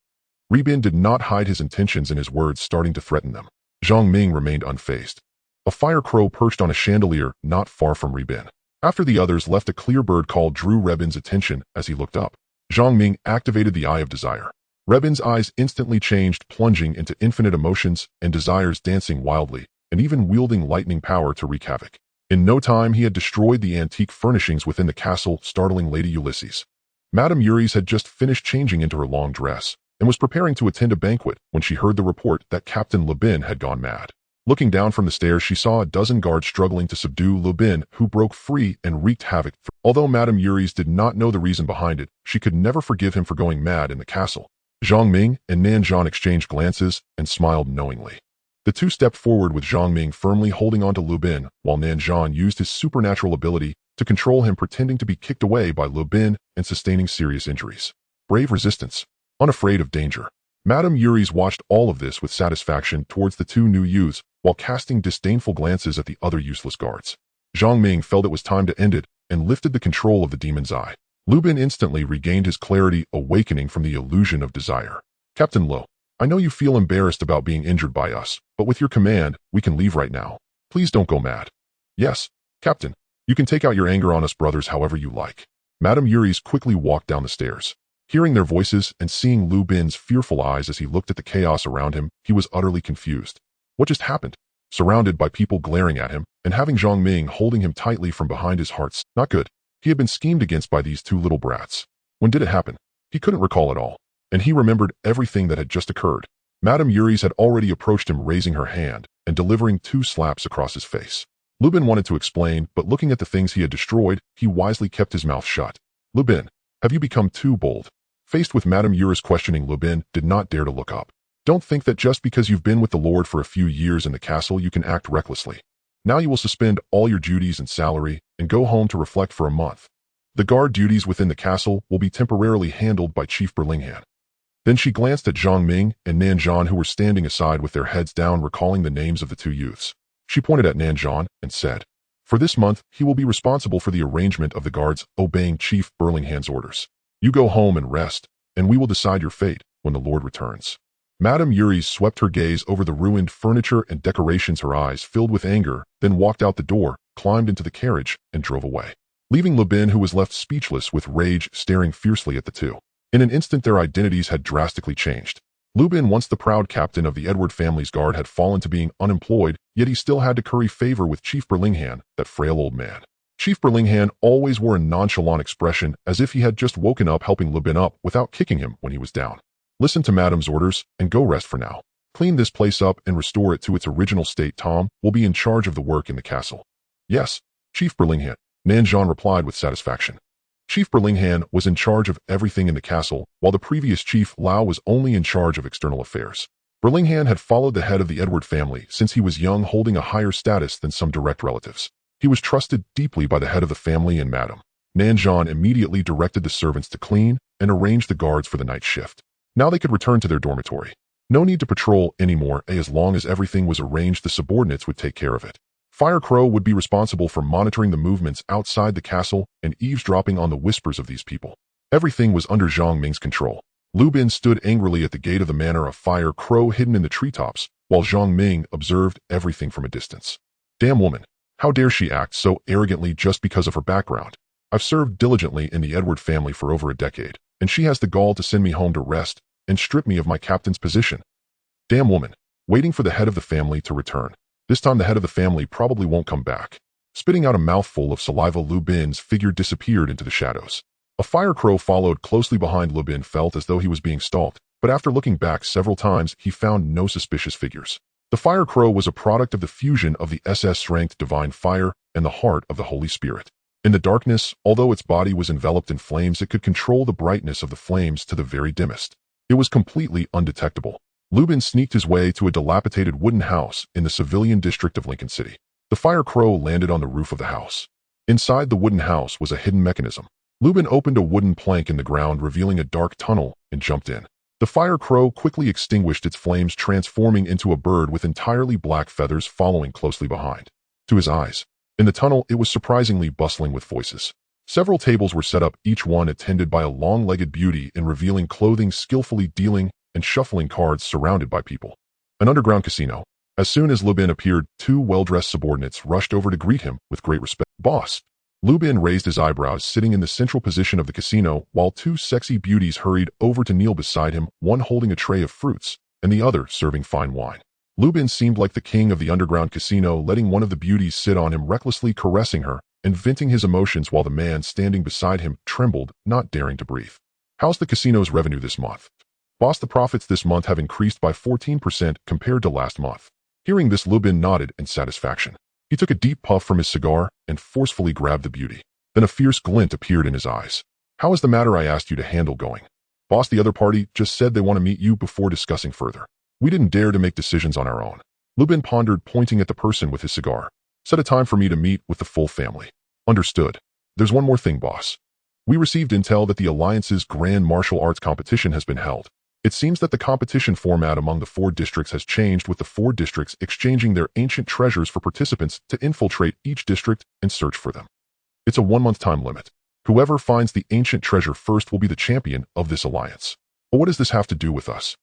Ri Bin did not hide his intentions in his words, starting to threaten them. Zhang Ming remained unfazed. A fire crow perched on a chandelier not far from Ri Bin. After the others left, a clear bird call drew Rebin's attention as he looked up. Zhang Ming activated the Eye of Desire. Rebin's eyes instantly changed, plunging into infinite emotions and desires, dancing wildly, and even wielding lightning power to wreak havoc. In no time, he had destroyed the antique furnishings within the castle, startling Lady Ulysses. Madame Uris had just finished changing into her long dress and was preparing to attend a banquet when she heard the report that Captain Le Bin had gone mad. Looking down from the stairs, she saw a dozen guards struggling to subdue Le Bin, who broke free and wreaked havoc. Although Madame Uris did not know the reason behind it, she could never forgive him for going mad in the castle. Zhang Ming and Nanzhan exchanged glances and smiled knowingly. The two stepped forward, with Zhang Ming firmly holding onto Le Bin, while Nanzhan used his supernatural ability to control him, pretending to be kicked away by Le Bin and sustaining serious injuries. Brave resistance, unafraid of danger. Madame Uris watched all of this with satisfaction towards the 2 new youths, while casting disdainful glances at the other useless guards. Zhang Ming felt it was time to end it and lifted the control of the demon's eye. Le Bin instantly regained his clarity, awakening from the illusion of desire. Captain Lo, I know you feel embarrassed about being injured by us, but with your command, we can leave right now. Please don't go mad. Yes, Captain, you can take out your anger on us brothers however you like. Madame Uris quickly walked down the stairs. Hearing their voices and seeing Le Bin's fearful eyes as he looked at the chaos around him, he was utterly confused. What just happened? Surrounded by people glaring at him and having Zhang Ming holding him tightly from behind his heart. Not good. He had been schemed against by these 2 little brats. When did it happen? He couldn't recall at all. and he remembered everything that had just occurred. Madame Yuri's had already approached him, raising her hand and delivering 2 slaps across his face. Lubin wanted to explain, but looking at the things he had destroyed, he wisely kept his mouth shut. Lubin, have you become too bold? Faced with Madame Yuri's questioning, Lubin did not dare to look up. Don't think that just because you've been with the Lord for a few years in the castle you can act recklessly. Now you will suspend all your duties and salary and go home to reflect for a month. The guard duties within the castle will be temporarily handled by Chief Burlinghan. Then she glanced at Zhang Ming and Nanzhan, who were standing aside with their heads down, recalling the names of the 2 youths. She pointed at Nanzhan and said, "For this month, he will be responsible for the arrangement of the guards obeying Chief Burlinghan's orders. You go home and rest, and we will decide your fate when the Lord returns." Madame Yuri swept her gaze over the ruined furniture and decorations, her eyes filled with anger, then walked out the door, climbed into the carriage, and drove away, leaving Lubin, who was left speechless with rage, staring fiercely at the 2. In an instant their identities had drastically changed. Lubin, once the proud captain of the Edward family's guard, had fallen to being unemployed, yet he still had to curry favor with Chief Burlinghan, that frail old man. Chief Burlinghan always wore a nonchalant expression, as if he had just woken up, helping Lubin up without kicking him when he was down. "Listen to Madame's orders and go rest for now. Clean this place up and restore it to its original state. Tom will be in charge of the work in the castle." "Yes, Chief Burlinghan," Nanzhan replied with satisfaction. Chief Burlinghan was in charge of everything in the castle, while the previous Chief Lao was only in charge of external affairs. Burlinghan had followed the head of the Edward family since he was young, holding a higher status than some direct relatives. He was trusted deeply by the head of the family and Madame. Nanzhan immediately directed the servants to clean and arrange the guards for the night shift. Now they could return to their dormitory. No need to patrol anymore, as long as everything was arranged, the subordinates would take care of it. Fire Crow would be responsible for monitoring the movements outside the castle and eavesdropping on the whispers of these people. Everything was under Zhang Ming's control. Lubin stood angrily at the gate of the manor of Fire Crow, hidden in the treetops, while Zhang Ming observed everything from a distance. "Damn woman. How dare she act so arrogantly just because of her background? I've served diligently in the Edward family for over a decade, and she has the gall to send me home to rest and strip me of my captain's position. Damn woman." Waiting for the head of the family to return. This time the head of the family probably won't come back. Spitting out a mouthful of saliva, Lubin's figure disappeared into the shadows. A Fire Crow followed closely behind. Lubin felt as though he was being stalked, but after looking back several times, he found no suspicious figures. The Fire Crow was a product of the fusion of the SS-ranked divine fire and the heart of the Holy Spirit. In the darkness, although its body was enveloped in flames, it could control the brightness of the flames to the very dimmest. It was completely undetectable. Lubin sneaked his way to a dilapidated wooden house in the civilian district of Lincoln City. The Fire Crow landed on the roof of the house. Inside the wooden house was a hidden mechanism. Lubin opened a wooden plank in the ground, revealing a dark tunnel, and jumped in. The Fire Crow quickly extinguished its flames, transforming into a bird with entirely black feathers following closely behind. To his eyes, in the tunnel, it was surprisingly bustling with voices. Several tables were set up, each one attended by a long-legged beauty in revealing clothing, skillfully dealing and shuffling cards, surrounded by people. An underground casino. As soon as Lubin appeared, 2 well-dressed subordinates rushed over to greet him with great respect. "Boss." Lubin raised his eyebrows, sitting in the central position of the casino, while 2 sexy beauties hurried over to kneel beside him, one holding a tray of fruits and the other serving fine wine. Lubin seemed like the king of the underground casino, letting one of the beauties sit on him, recklessly caressing her and venting his emotions, while the man standing beside him trembled, not daring to breathe. "How's the casino's revenue this month?" "Boss, the profits this month have increased by 14% compared to last month." Hearing this, Lubin nodded in satisfaction. He took a deep puff from his cigar and forcefully grabbed the beauty. Then a fierce glint appeared in his eyes. "How is the matter I asked you to handle going?" "Boss, the other party just said they want to meet you before discussing further. We didn't dare to make decisions on our own." Lubin pondered, pointing at the person with his cigar. "Set a time for me to meet with the full family." "Understood. There's one more thing, boss. We received intel that the Alliance's Grand Martial Arts competition has been held. It seems that the competition format among the 4 districts has changed, with the 4 districts exchanging their ancient treasures for participants to infiltrate each district and search for them. It's a 1-month time limit. Whoever finds the ancient treasure first will be the champion of this alliance." "But what does this have to do with us?"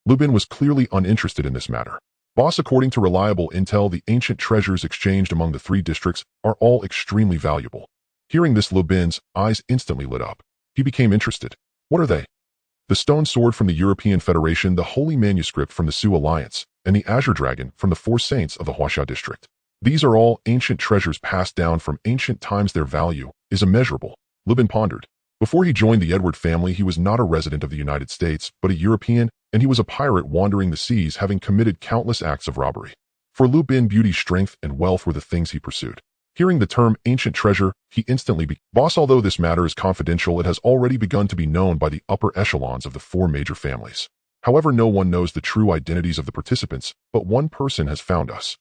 Lubin was clearly uninterested in this matter. "Boss, according to reliable intel, the ancient treasures exchanged among the 3 districts are all extremely valuable." Hearing this, Lubin's eyes instantly lit up. He became interested. "What are they?" "The stone sword from the European Federation, the holy manuscript from the Sioux Alliance, and the azure dragon from the 4 saints of the Huaxia district. These are all ancient treasures passed down from ancient times. Their value is immeasurable." Lubin pondered. Before he joined the Edward family, he was not a resident of the United States, but a European, and he was a pirate wandering the seas, having committed countless acts of robbery. For Lupin, beauty, strength, and wealth were the things he pursued. Hearing the term ancient treasure, he instantly boss, although this matter is confidential, it has already begun to be known by the upper echelons of the four major families. However, no one knows the true identities of the participants, but one person has found us.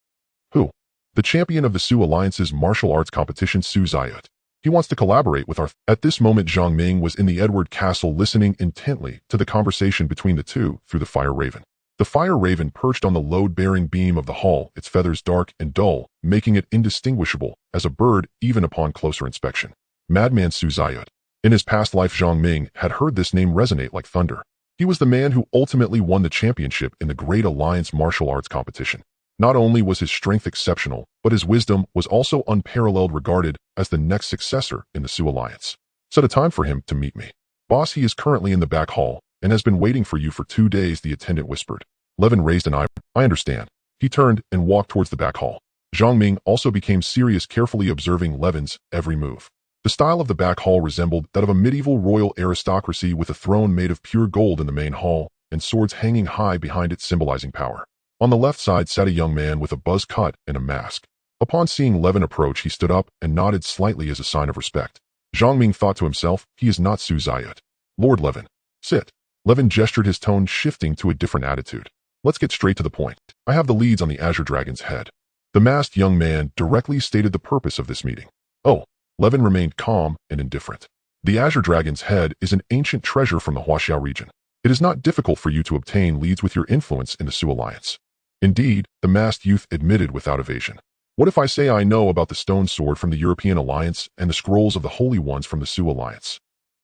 Who? The champion of the Sioux Alliance's martial arts competition, Su Zayut. He wants to collaborate with our... At this moment, Zhang Ming was in the Edward Castle listening intently to the conversation between the two through the fire raven. The fire raven perched on the load-bearing beam of the hall, its feathers dark and dull, making it indistinguishable as a bird even upon closer inspection. Madman Su Zayut. In his past life, Zhang Ming had heard this name resonate like thunder. He was the man who ultimately won the championship in the Great Alliance martial arts competition. Not only was his strength exceptional, but his wisdom was also unparalleled, regarded as the next successor in the Sioux Alliance. Set a time for him to meet me. Boss, he is currently in the back hall and has been waiting for you for 2 days, the attendant whispered. Levin raised an eyebrow. I understand. He turned and walked towards the back hall. Zhang Ming also became serious, carefully observing Levin's every move. The style of the back hall resembled that of a medieval royal aristocracy, with a throne made of pure gold in the main hall and swords hanging high behind it, symbolizing power. On the left side sat a young man with a buzz cut and a mask. Upon seeing Levin approach, he stood up and nodded slightly as a sign of respect. Zhang Ming thought to himself, he is not Su Zayut. Lord Levin. Sit. Levin gestured, his tone shifting to a different attitude. Let's get straight to the point. I have the leads on the Azure Dragon's head. The masked young man directly stated the purpose of this meeting. Oh. Levin remained calm and indifferent. The Azure Dragon's head is an ancient treasure from the Huaxiao region. It is not difficult for you to obtain leads with your influence in the Sioux Alliance. Indeed, the masked youth admitted without evasion. What if I say I know about the stone sword from the European Alliance and the scrolls of the Holy Ones from the Sioux Alliance?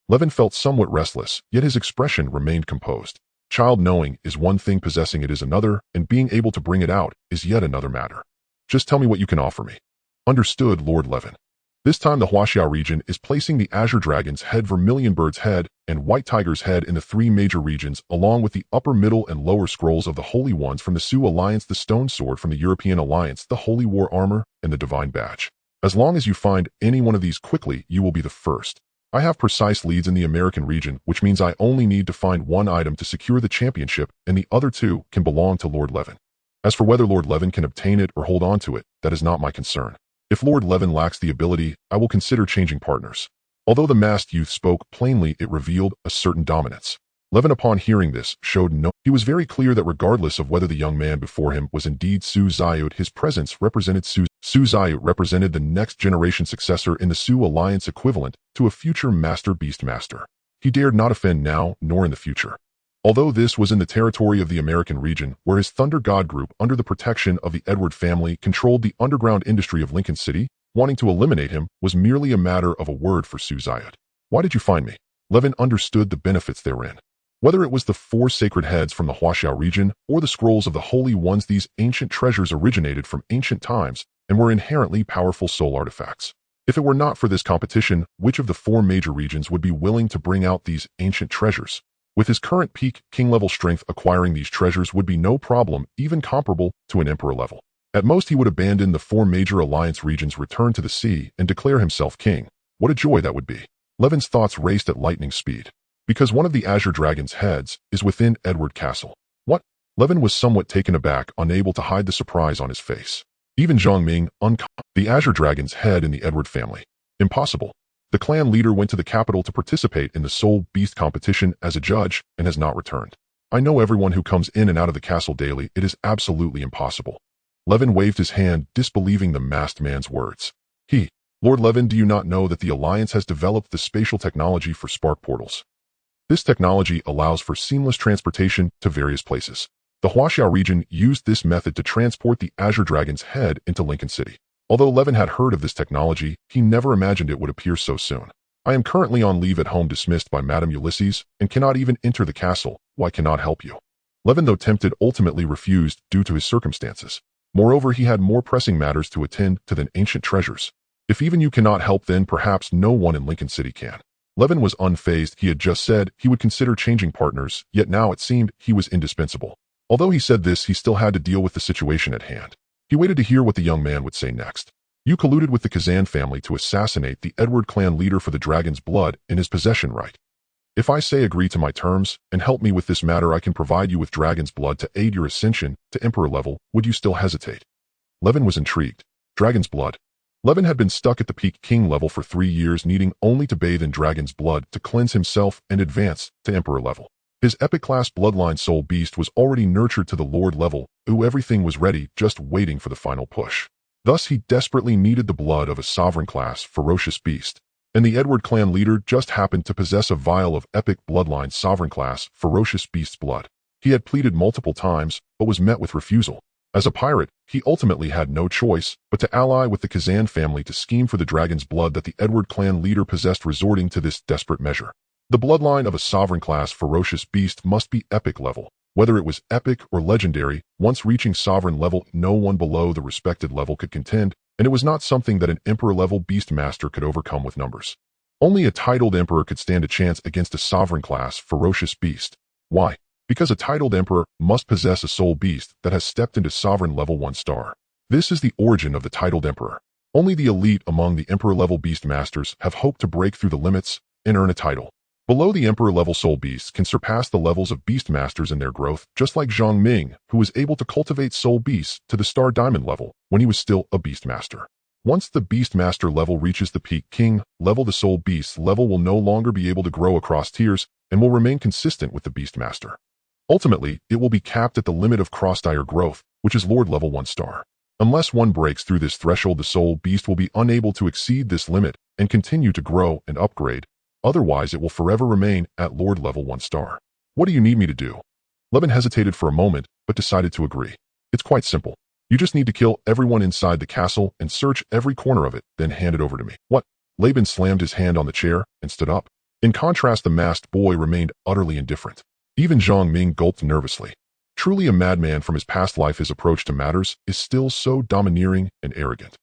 Levin felt somewhat restless, yet his expression remained composed. Child knowing is one thing, possessing it is another, and being able to bring it out is yet another matter. Just tell me what you can offer me. Understood, Lord Levin. This time the Huaxiao region is placing the Azure Dragon's head, Vermilion Bird's head, and White Tiger's head in the 3 major regions, along with the upper, middle, and lower scrolls of the Holy Ones from the Sioux Alliance, the Stone Sword from the European Alliance, the Holy War Armor, and the Divine Badge. As long as you find any one of these quickly, you will be the first. I have precise leads in the American region, which means I only need to find one item to secure the championship, and the other 2 can belong to Lord Levin. As for whether Lord Levin can obtain it or hold on to it, that is not my concern. If Lord Levin lacks the ability, I will consider changing partners. Although the masked youth spoke plainly, it revealed a certain dominance. Levin, upon hearing this, showed no... He was very clear that regardless of whether the young man before him was indeed Su Zayut, his presence represented Su Zayut represented the next generation successor in the Sioux Alliance, equivalent to a future master beast master. He dared not offend now nor in the future. Although this was in the territory of the American region, where his Thunder God group, under the protection of the Edward family, controlled the underground industry of Lincoln City, wanting to eliminate him was merely a matter of a word for Su Zayut. Why did you find me? Levin understood the benefits therein. Whether it was the 4 sacred heads from the Huaxiao region or the scrolls of the Holy Ones, these ancient treasures originated from ancient times and were inherently powerful soul artifacts. If it were not for this competition, which of the 4 major regions would be willing to bring out these ancient treasures? With his current peak king-level strength, acquiring these treasures would be no problem, even comparable to an emperor level. At most, he would abandon the 4 major alliance regions, return to the sea, and declare himself king. What a joy that would be. Levin's thoughts raced at lightning speed. Because one of the Azure Dragon's heads is within Edward Castle. What? Levin was somewhat taken aback, unable to hide the surprise on his face. Even Zhang Ming, the Azure Dragon's head in the Edward family. Impossible. The clan leader went to the capital to participate in the Soul Beast competition as a judge and has not returned. I know everyone who comes in and out of the castle daily. It is absolutely impossible. Levin waved his hand, disbelieving the masked man's words. Lord Levin, do you not know that the Alliance has developed the spatial technology for spark portals? This technology allows for seamless transportation to various places. The Huaxiao region used this method to transport the Azure Dragon's head into Lincoln City. Although Levin had heard of this technology, he never imagined it would appear so soon. I am currently on leave at home, dismissed by Madame Ulysses, and cannot even enter the castle. Why cannot help you? Levin, though tempted, ultimately refused due to his circumstances. Moreover, he had more pressing matters to attend to than ancient treasures. If even you cannot help, then perhaps no one in Lincoln City can. Levin was unfazed. He had just said he would consider changing partners, yet now it seemed he was indispensable. Although he said this, he still had to deal with the situation at hand. He waited to hear what the young man would say next. You colluded with the Kazan family to assassinate the Edward clan leader for the dragon's blood in his possession right. If I say agree to my terms and help me with this matter, I can provide you with dragon's blood to aid your ascension to emperor level. Would you still hesitate? Levin was intrigued. Dragon's blood. Levin had been stuck at the peak king level for 3 years, needing only to bathe in dragon's blood to cleanse himself and advance to emperor level. His epic class bloodline soul beast was already nurtured to the lord level, everything was ready, just waiting for the final push. Thus he desperately needed the blood of a sovereign class ferocious beast. And the Edward clan leader just happened to possess a vial of epic bloodline sovereign class ferocious beast's blood. He had pleaded multiple times, but was met with refusal. As a pirate, he ultimately had no choice but to ally with the Kazan family to scheme for the dragon's blood that the Edward clan leader possessed, resorting to this desperate measure. The bloodline of a sovereign class ferocious beast must be epic level. Whether it was epic or legendary, once reaching sovereign level, no one below the respected level could contend, and it was not something that an emperor-level beast master could overcome with numbers. Only a titled emperor could stand a chance against a sovereign class ferocious beast. Why? Because a titled emperor must possess a soul beast that has stepped into sovereign level 1 star. This is the origin of the titled emperor. Only the elite among the emperor-level beast masters have hoped to break through the limits and earn a title. Below the emperor-level soul beasts can surpass the levels of beast masters in their growth, just like Zhang Ming, who was able to cultivate soul beasts to the star diamond level when he was still a beast master. Once the beast master level reaches the peak king level, the soul beast level will no longer be able to grow across tiers and will remain consistent with the beast master. Ultimately, it will be capped at the limit of cross-tier growth, which is lord level 1 star. Unless one breaks through this threshold, the soul beast will be unable to exceed this limit and continue to grow and upgrade. Otherwise, it will forever remain at lord level 1 star. What do you need me to do? Levin hesitated for a moment, but decided to agree. It's quite simple. You just need to kill everyone inside the castle and search every corner of it, then hand it over to me. What? Laban slammed his hand on the chair and stood up. In contrast, the masked boy remained utterly indifferent. Even Zhang Ming gulped nervously. Truly a madman from his past life, his approach to matters is still so domineering and arrogant.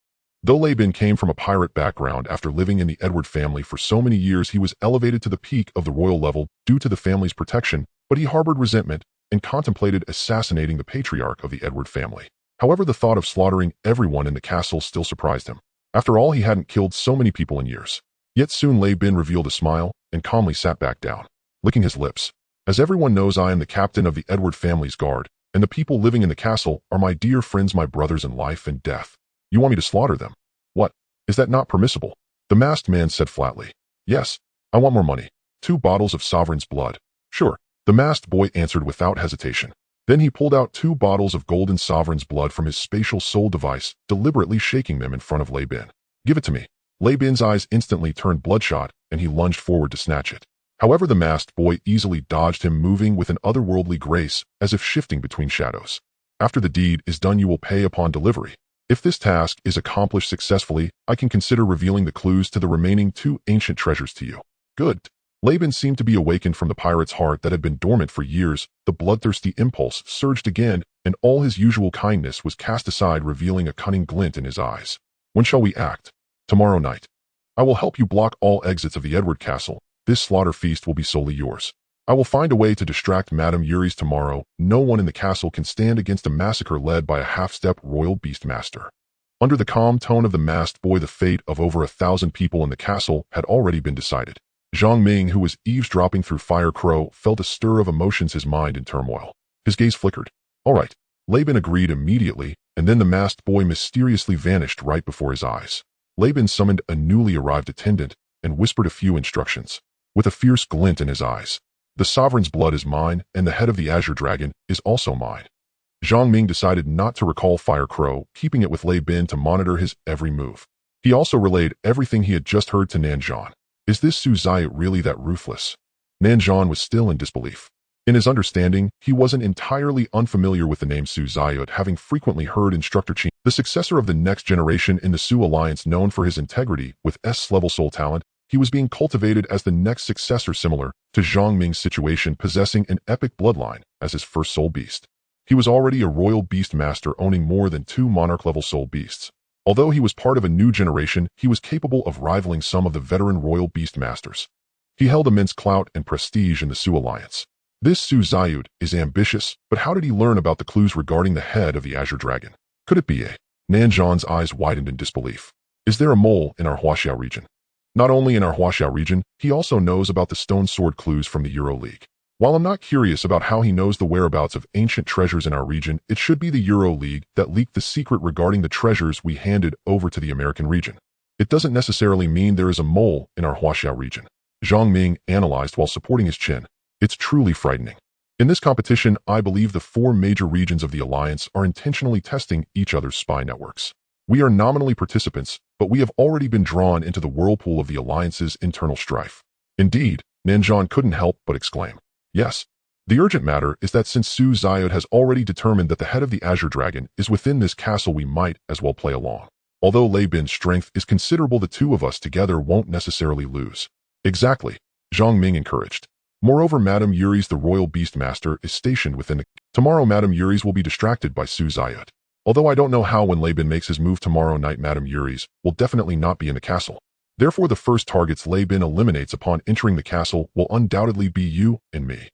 Though Laban came from a pirate background, after living in the Edward family for so many years, he was elevated to the peak of the royal level due to the family's protection, but he harbored resentment and contemplated assassinating the patriarch of the Edward family. However, the thought of slaughtering everyone in the castle still surprised him. After all, he hadn't killed so many people in years. Yet soon Laban revealed a smile and calmly sat back down, licking his lips. As everyone knows, I am the captain of the Edward family's guard, and the people living in the castle are my dear friends, my brothers in life and death. You want me to slaughter them? What? Is that not permissible? The masked man said flatly. Yes, I want more money. 2 bottles of sovereign's blood. Sure, the masked boy answered without hesitation. Then he pulled out 2 bottles of golden sovereign's blood from his spatial soul device, deliberately shaking them in front of Laban. Give it to me. Laban's eyes instantly turned bloodshot, and he lunged forward to snatch it. However, the masked boy easily dodged him, moving with an otherworldly grace, as if shifting between shadows. After the deed is done, you will pay upon delivery. If this task is accomplished successfully, I can consider revealing the clues to the remaining 2 ancient treasures to you. Good. Laban seemed to be awakened from the pirate's heart that had been dormant for years. The bloodthirsty impulse surged again, and all his usual kindness was cast aside, revealing a cunning glint in his eyes. When shall we act? Tomorrow night. I will help you block all exits of the Edward Castle. This slaughter feast will be solely yours. I will find a way to distract Madame Yuri's tomorrow. No one in the castle can stand against a massacre led by a half-step royal beast master. Under the calm tone of the masked boy, the fate of over 1,000 people in the castle had already been decided. Zhang Ming, who was eavesdropping through Fire Crow, felt a stir of emotions, his mind in turmoil. His gaze flickered. All right. Laban agreed immediately, and then the masked boy mysteriously vanished right before his eyes. Laban summoned a newly arrived attendant and whispered a few instructions, with a fierce glint in his eyes. The sovereign's blood is mine, and the head of the Azure Dragon is also mine. Zhang Ming decided not to recall Fire Crow, keeping it with Laban to monitor his every move. He also relayed everything he had just heard to Nanzhan. Is this Su Zayut really that ruthless? Nanzhan was still in disbelief. In his understanding, he wasn't entirely unfamiliar with the name Su Zayut, having frequently heard Instructor Qin, the successor of the next generation in the Su Alliance, known for his integrity with S-level soul talent. He was being cultivated as the next successor, similar to Zhang Ming's situation, possessing an epic bloodline as his first soul beast. He was already a royal beast master, owning more than 2 monarch-level soul beasts. Although he was part of a new generation, he was capable of rivaling some of the veteran royal beast masters. He held immense clout and prestige in the Su Alliance. This Su Zayut is ambitious, but how did he learn about the clues regarding the head of the Azure Dragon? Could it be a Nanzhan's eyes widened in disbelief. Is there a mole in our Huaxiao region? Not only in our Huaxiao region, he also knows about the stone sword clues from the Euro League. While I'm not curious about how he knows the whereabouts of ancient treasures in our region, it should be the Euro League that leaked the secret regarding the treasures we handed over to the American region. It doesn't necessarily mean there is a mole in our Huaxiao region. Zhang Ming analyzed while supporting his chin. It's truly frightening. In this competition, I believe the 4 major regions of the Alliance are intentionally testing each other's spy networks. We are nominally participants, but we have already been drawn into the whirlpool of the Alliance's internal strife. Indeed, Nanzhan couldn't help but exclaim. Yes. The urgent matter is that since Su Zayod has already determined that the head of the Azure Dragon is within this castle, we might as well play along. Although Lei Bin's strength is considerable, the two of us together won't necessarily lose. Exactly, Zhang Ming encouraged. Moreover, Madame Yuri's the royal beast master is stationed within the... Tomorrow Madame Yuri's will be distracted by Su Zayod. Although I don't know how when Lei Bin makes his move tomorrow night, Madame Yuri's will definitely not be in the castle. Therefore, the first targets Lei Bin eliminates upon entering the castle will undoubtedly be you and me.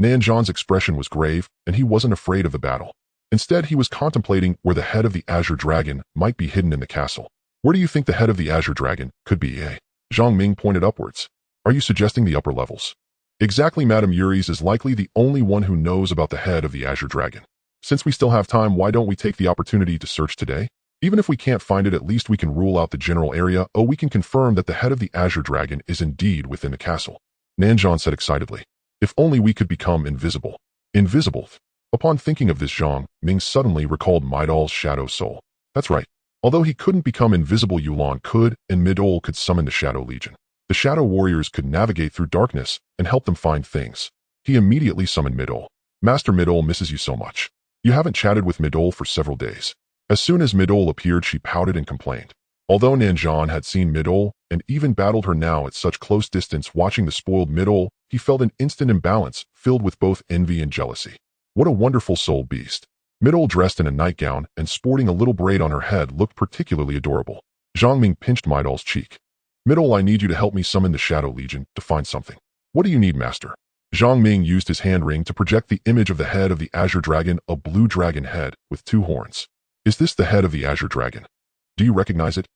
Nanzhan's expression was grave, and he wasn't afraid of the battle. Instead, he was contemplating where the head of the Azure Dragon might be hidden in the castle. Where do you think the head of the Azure Dragon could be, eh? Zhang Ming pointed upwards. Are you suggesting the upper levels? Exactly, Madame Yuri's is likely the only one who knows about the head of the Azure Dragon. Since we still have time, why don't we take the opportunity to search today? Even if we can't find it, at least we can rule out the general area. Oh, we can confirm that the head of the Azure Dragon is indeed within the castle. Nanzhan said excitedly. If only we could become invisible. Invisible? Upon thinking of this, Zhang Ming suddenly recalled Midol's shadow soul. That's right. Although he couldn't become invisible, Yulan could, and Midol could summon the Shadow Legion. The Shadow Warriors could navigate through darkness and help them find things. He immediately summoned Midol. Master, Midol misses you so much. You haven't chatted with Midol for several days. As soon as Midol appeared, she pouted and complained. Although Nanzhan had seen Midol and even battled her now at such close distance, watching the spoiled Midol, he felt an instant imbalance filled with both envy and jealousy. What a wonderful soul beast. Midol, dressed in a nightgown and sporting a little braid on her head, looked particularly adorable. Zhang Ming pinched Midol's cheek. Midol, I need you to help me summon the Shadow Legion to find something. What do you need, Master? Zhang Ming used his hand ring to project the image of the head of the Azure Dragon, a blue dragon head with 2 horns. Is this the head of the Azure Dragon? Do you recognize it?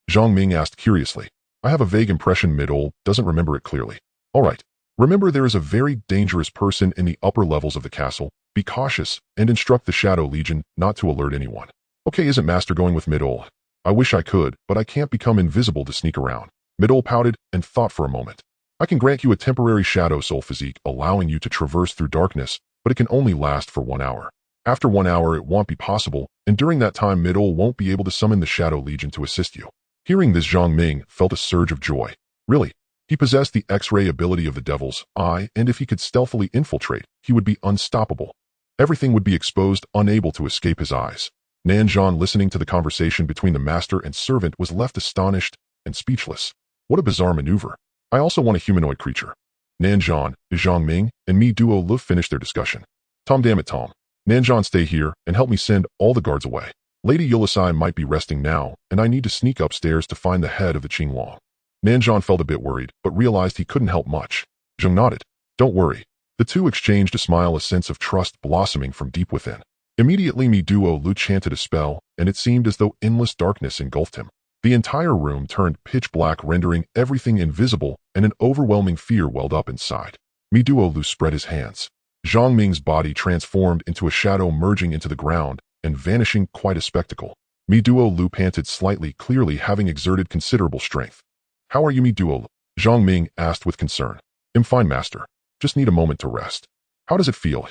Zhang Ming asked curiously. I have a vague impression. Midol doesn't remember it clearly. All right. Remember, there is a very dangerous person in the upper levels of the castle. Be cautious and instruct the Shadow Legion not to alert anyone. Okay, isn't Master going with Midol? I wish I could, but I can't become invisible to sneak around. Midol pouted and thought for a moment. I can grant you a temporary shadow soul physique, allowing you to traverse through darkness, but it can only last for 1 hour. After 1 hour, it won't be possible, and during that time, Midol won't be able to summon the Shadow Legion to assist you. Hearing this, Zhang Ming felt a surge of joy. Really? He possessed the X-ray ability of the Devil's Eye, and if he could stealthily infiltrate, he would be unstoppable. Everything would be exposed, unable to escape his eyes. Nanzhan, listening to the conversation between the master and servant, was left astonished and speechless. What a bizarre maneuver. I also want a humanoid creature. Nanzhan, Zhang Ming, and Mi Duo Lu finished their discussion. Tom, damn it, Tom. Nanzhan, stay here and help me send all the guards away. Lady Yulisai might be resting now, and I need to sneak upstairs to find the head of the Qinglong. Nanzhan felt a bit worried, but realized he couldn't help much. Zhang nodded. Don't worry. The two exchanged a smile, a sense of trust blossoming from deep within. Immediately, Mi Duo Lu chanted a spell, and it seemed as though endless darkness engulfed him. The entire room turned pitch black, rendering everything invisible, and an overwhelming fear welled up inside. Mi Duo Lu spread his hands. Zhang Ming's body transformed into a shadow, merging into the ground and vanishing, quite a spectacle. Mi Duo Lu panted slightly, clearly having exerted considerable strength. How are you, Mi Duo Lu? Zhang Ming asked with concern. I'm fine, Master. Just need a moment to rest. How does it feel?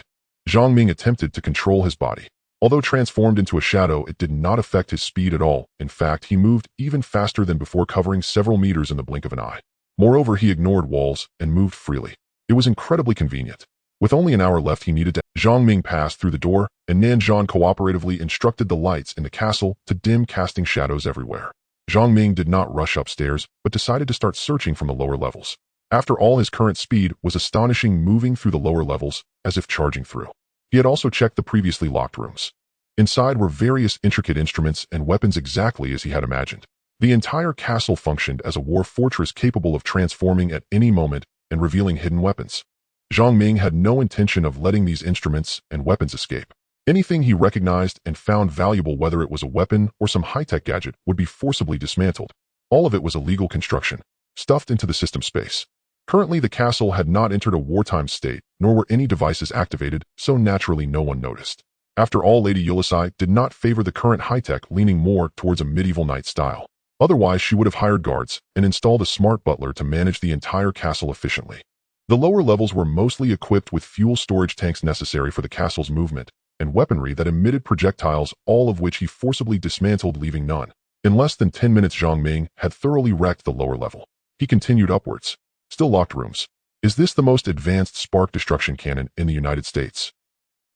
Zhang Ming attempted to control his body. Although transformed into a shadow, it did not affect his speed at all. In fact, he moved even faster than before, covering several meters in the blink of an eye. Moreover, he ignored walls and moved freely. It was incredibly convenient. With only an hour left, he needed to... Zhang Ming passed through the door, and Nanzhan cooperatively instructed the lights in the castle to dim, casting shadows everywhere. Zhang Ming did not rush upstairs, but decided to start searching from the lower levels. After all, his current speed was astonishing, moving through the lower levels as if charging through. He had also checked the previously locked rooms. Inside were various intricate instruments and weapons, exactly as he had imagined. The entire castle functioned as a war fortress capable of transforming at any moment and revealing hidden weapons. Zhang Ming had no intention of letting these instruments and weapons escape. Anything he recognized and found valuable, whether it was a weapon or some high-tech gadget, would be forcibly dismantled. All of it was illegal construction, stuffed into the system space. Currently, the castle had not entered a wartime state, nor were any devices activated, so naturally no one noticed. After all, Lady Ulysses did not favor the current high-tech, leaning more towards a medieval knight style. Otherwise, she would have hired guards and installed a smart butler to manage the entire castle efficiently. The lower levels were mostly equipped with fuel storage tanks necessary for the castle's movement, and weaponry that emitted projectiles, all of which he forcibly dismantled, leaving none. In less than 10 minutes, Zhang Ming had thoroughly wrecked the lower level. He continued upwards. Still locked rooms. Is this the most advanced spark destruction cannon in the United States?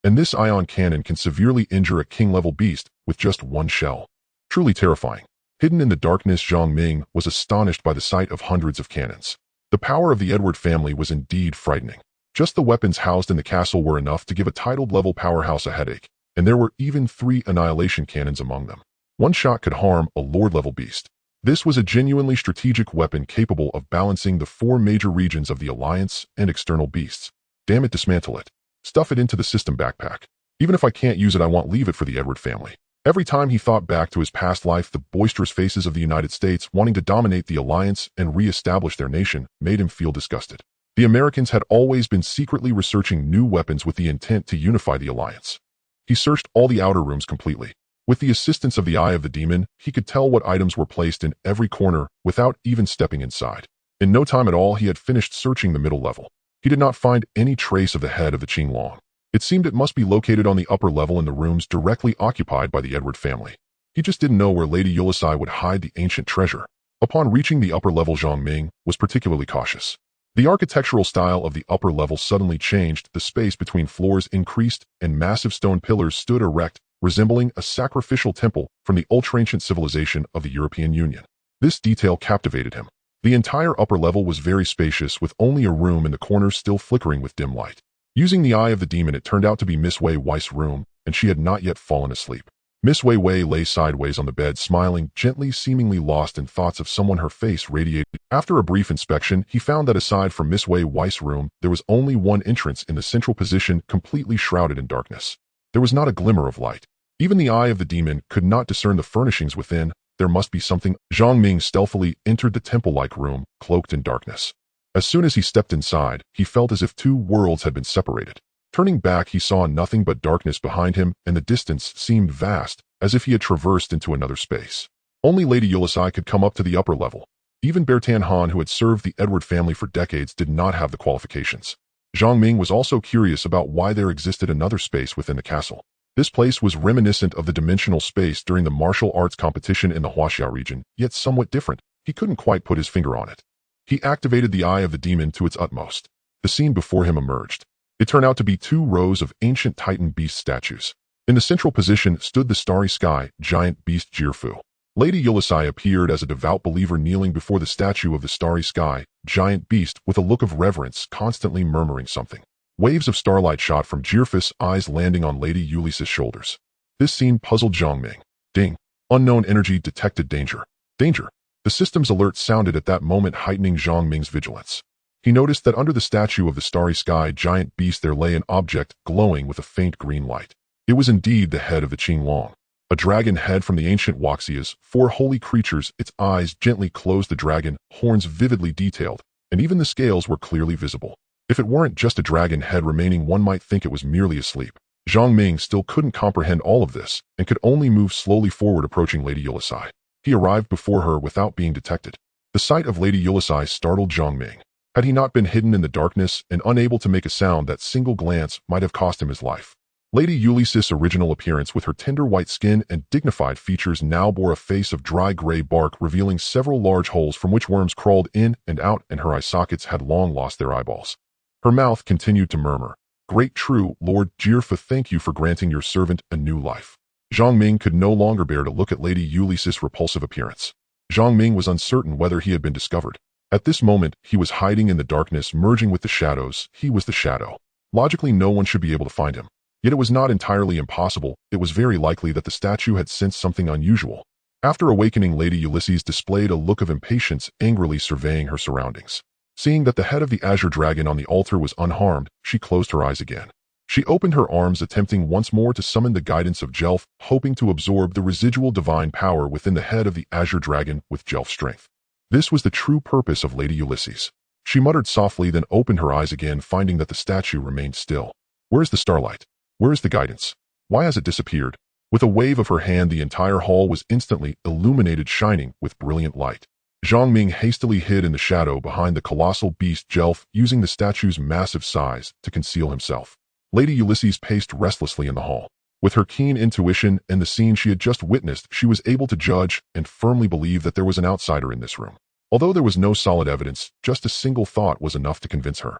And this ion cannon can severely injure a king-level beast with just one shell. Truly terrifying. Hidden in the darkness, Zhang Ming was astonished by the sight of hundreds of cannons. The power of the Edward family was indeed frightening. Just the weapons housed in the castle were enough to give a titled-level powerhouse a headache, and there were even 3 annihilation cannons among them. One shot could harm a lord-level beast. This was a genuinely strategic weapon capable of balancing the 4 major regions of the Alliance and external beasts. Damn it, dismantle it. Stuff it into the system backpack. Even if I can't use it, I won't leave it for the Edward family. Every time he thought back to his past life, the boisterous faces of the United States wanting to dominate the Alliance and re-establish their nation made him feel disgusted. The Americans had always been secretly researching new weapons with the intent to unify the Alliance. He searched all the outer rooms completely. With the assistance of the Eye of the Demon, he could tell what items were placed in every corner without even stepping inside. In no time at all, he had finished searching the middle level. He did not find any trace of the head of the Qinglong. It seemed it must be located on the upper level in the rooms directly occupied by the Edward family. He just didn't know where Lady Ulysses would hide the ancient treasure. Upon reaching the upper level, Zhang Ming was particularly cautious. The architectural style of the upper level suddenly changed, the space between floors increased, and massive stone pillars stood erect, resembling a sacrificial temple from the ultra-ancient civilization of the European Union. This detail captivated him. The entire upper level was very spacious, with only a room in the corner still flickering with dim light. Using the Eye of the Demon, it turned out to be Miss Wei Wei's room, and she had not yet fallen asleep. Miss Wei Wei lay sideways on the bed, smiling gently, seemingly lost in thoughts of someone. Her face radiated. After a brief inspection, he found that aside from Miss Wei Wei's room, there was only one entrance in the central position, completely shrouded in darkness. There was not a glimmer of light. Even the Eye of the Demon could not discern the furnishings within. There must be something. Zhang Ming stealthily entered the temple-like room, cloaked in darkness. As soon as he stepped inside, he felt as if 2 worlds had been separated. Turning back, he saw nothing but darkness behind him, and the distance seemed vast, as if he had traversed into another space. Only Lady Ulysses could come up to the upper level. Even Bertan Han, who had served the Edward family for decades, did not have the qualifications. Zhang Ming was also curious about why there existed another space within the castle. This place was reminiscent of the dimensional space during the martial arts competition in the Huaxia region, yet somewhat different. He couldn't quite put his finger on it. He activated the Eye of the Demon to its utmost. The scene before him emerged. It turned out to be 2 rows of ancient Titan beast statues. In the central position stood the starry sky giant beast Jirfu. Lady Ulysses appeared as a devout believer, kneeling before the statue of the starry sky giant beast with a look of reverence, constantly murmuring something. Waves of starlight shot from Jirfu's eyes, landing on Lady Ulysses' shoulders. This scene puzzled Zhang Ming. Ding. Unknown energy detected. Danger. Danger. The system's alert sounded at that moment, heightening Zhang Ming's vigilance. He noticed that under the statue of the starry sky giant beast there lay an object glowing with a faint green light. It was indeed the head of the Qinglong. A dragon head from the ancient Huaxias, 4 holy creatures. Its eyes gently closed, the dragon horns vividly detailed, and even the scales were clearly visible. If it weren't just a dragon head remaining, one might think it was merely asleep. Zhang Ming still couldn't comprehend all of this, and could only move slowly forward, approaching Lady Ulysses. He arrived before her without being detected. The sight of Lady Ulysses startled Zhang Ming. Had he not been hidden in the darkness and unable to make a sound, that single glance might have cost him his life. Lady Ulysses' original appearance, with her tender white skin and dignified features, now bore a face of dry gray bark, revealing several large holes from which worms crawled in and out, and her eye sockets had long lost their eyeballs. Her mouth continued to murmur, "Great true Lord Jirfu, thank you for granting your servant a new life." Zhang Ming could no longer bear to look at Lady Ulysses' repulsive appearance. Zhang Ming was uncertain whether he had been discovered. At this moment, he was hiding in the darkness, merging with the shadows. He was the shadow. Logically, no one should be able to find him. Yet it was not entirely impossible. It was very likely that the statue had sensed something unusual. After awakening, Lady Ulysses displayed a look of impatience, angrily surveying her surroundings. Seeing that the head of the azure dragon on the altar was unharmed, she closed her eyes again. She opened her arms, attempting once more to summon the guidance of Jelf, hoping to absorb the residual divine power within the head of the azure dragon with Jelf's strength. This was the true purpose of Lady Ulysses. She muttered softly, then opened her eyes again, finding that the statue remained still. Where is the starlight? Where is the guidance? Why has it disappeared? With a wave of her hand, the entire hall was instantly illuminated, shining with brilliant light. Zhang Ming hastily hid in the shadow behind the colossal beast Jelf, using the statue's massive size to conceal himself. Lady Ulysses paced restlessly in the hall. With her keen intuition and the scene she had just witnessed, she was able to judge and firmly believe that there was an outsider in this room. Although there was no solid evidence, just a single thought was enough to convince her.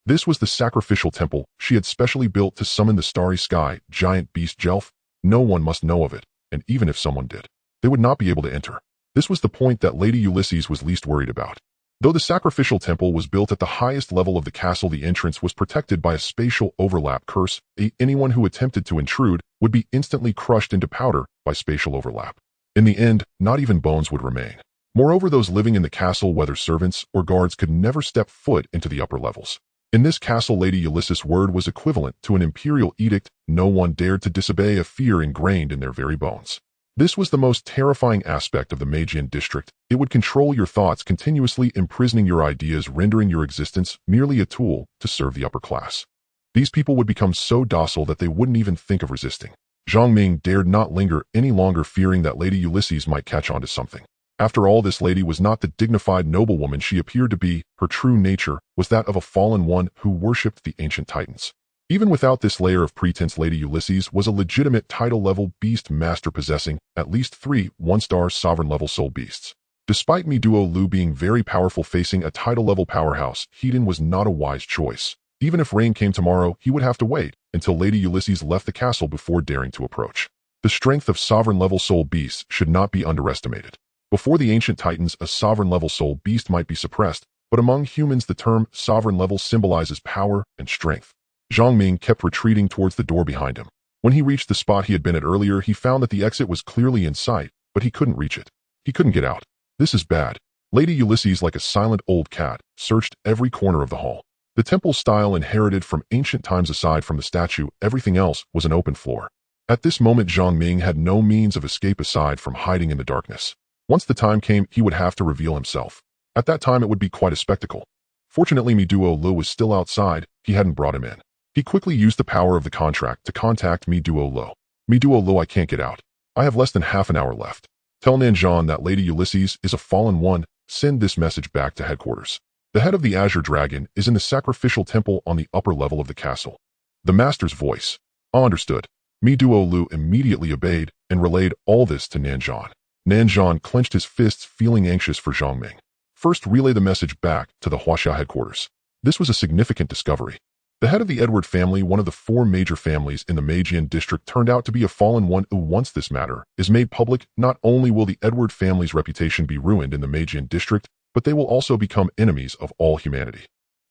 This was the sacrificial temple she had specially built to summon the starry sky giant beast Jelf. No one must know of it, and even if someone did, they would not be able to enter. This was the point that Lady Ulysses was least worried about. Though the sacrificial temple was built at the highest level of the castle, the entrance was protected by a spatial overlap curse. Anyone who attempted to intrude would be instantly crushed into powder by spatial overlap. In the end, not even bones would remain. Moreover, those living in the castle, whether servants or guards, could never step foot into the upper levels. In this castle, Lady Ulysses' word was equivalent to an imperial edict. No one dared to disobey, a fear ingrained in their very bones. This was the most terrifying aspect of the Magian district. It would control your thoughts, continuously imprisoning your ideas, rendering your existence merely a tool to serve the upper class. These people would become so docile that they wouldn't even think of resisting. Zhang Ming dared not linger any longer, fearing that Lady Ulysses might catch on to something. After all, this lady was not the dignified noblewoman she appeared to be. Her true nature was that of a fallen one who worshipped the ancient titans. Even without this layer of pretense, Lady Ulysses was a legitimate title-level beast master, possessing at least 3 one-star sovereign-level soul beasts. Despite Mi Duo Lu being very powerful, facing a title-level powerhouse, Hedon was not a wise choice. Even if rain came tomorrow, he would have to wait until Lady Ulysses left the castle before daring to approach. The strength of sovereign-level soul beasts should not be underestimated. Before the ancient titans, a sovereign-level soul beast might be suppressed, but among humans the term sovereign-level symbolizes power and strength. Zhang Ming kept retreating towards the door behind him. When he reached the spot he had been at earlier, he found that the exit was clearly in sight, but he couldn't reach it. He couldn't get out. This is bad. Lady Ulysses, like a silent old cat, searched every corner of the hall. The temple style inherited from ancient times, aside from the statue, everything else was an open floor. At this moment, Zhang Ming had no means of escape aside from hiding in the darkness. Once the time came, he would have to reveal himself. At that time, it would be quite a spectacle. Fortunately, Mi Duo Lu was still outside. He hadn't brought him in. He quickly used the power of the contract to contact Mi Duo Lu. Mi Duo Lu, I can't get out. I have less than half an hour left. Tell Nanzhan that Lady Ulysses is a fallen one. Send this message back to headquarters. The head of the Azure Dragon is in the sacrificial temple on the upper level of the castle. The master's voice. Understood. Mi Duo Lu immediately obeyed and relayed all this to Nanzhan. Nanzhan clenched his fists, feeling anxious for Zhang Ming. First, relay the message back to the Huaxia headquarters. This was a significant discovery. The head of the Edward family, one of the 4 major families in the Magian district, turned out to be a fallen one. Once this matter is made public, not only will the Edward family's reputation be ruined in the Magian district, but they will also become enemies of all humanity.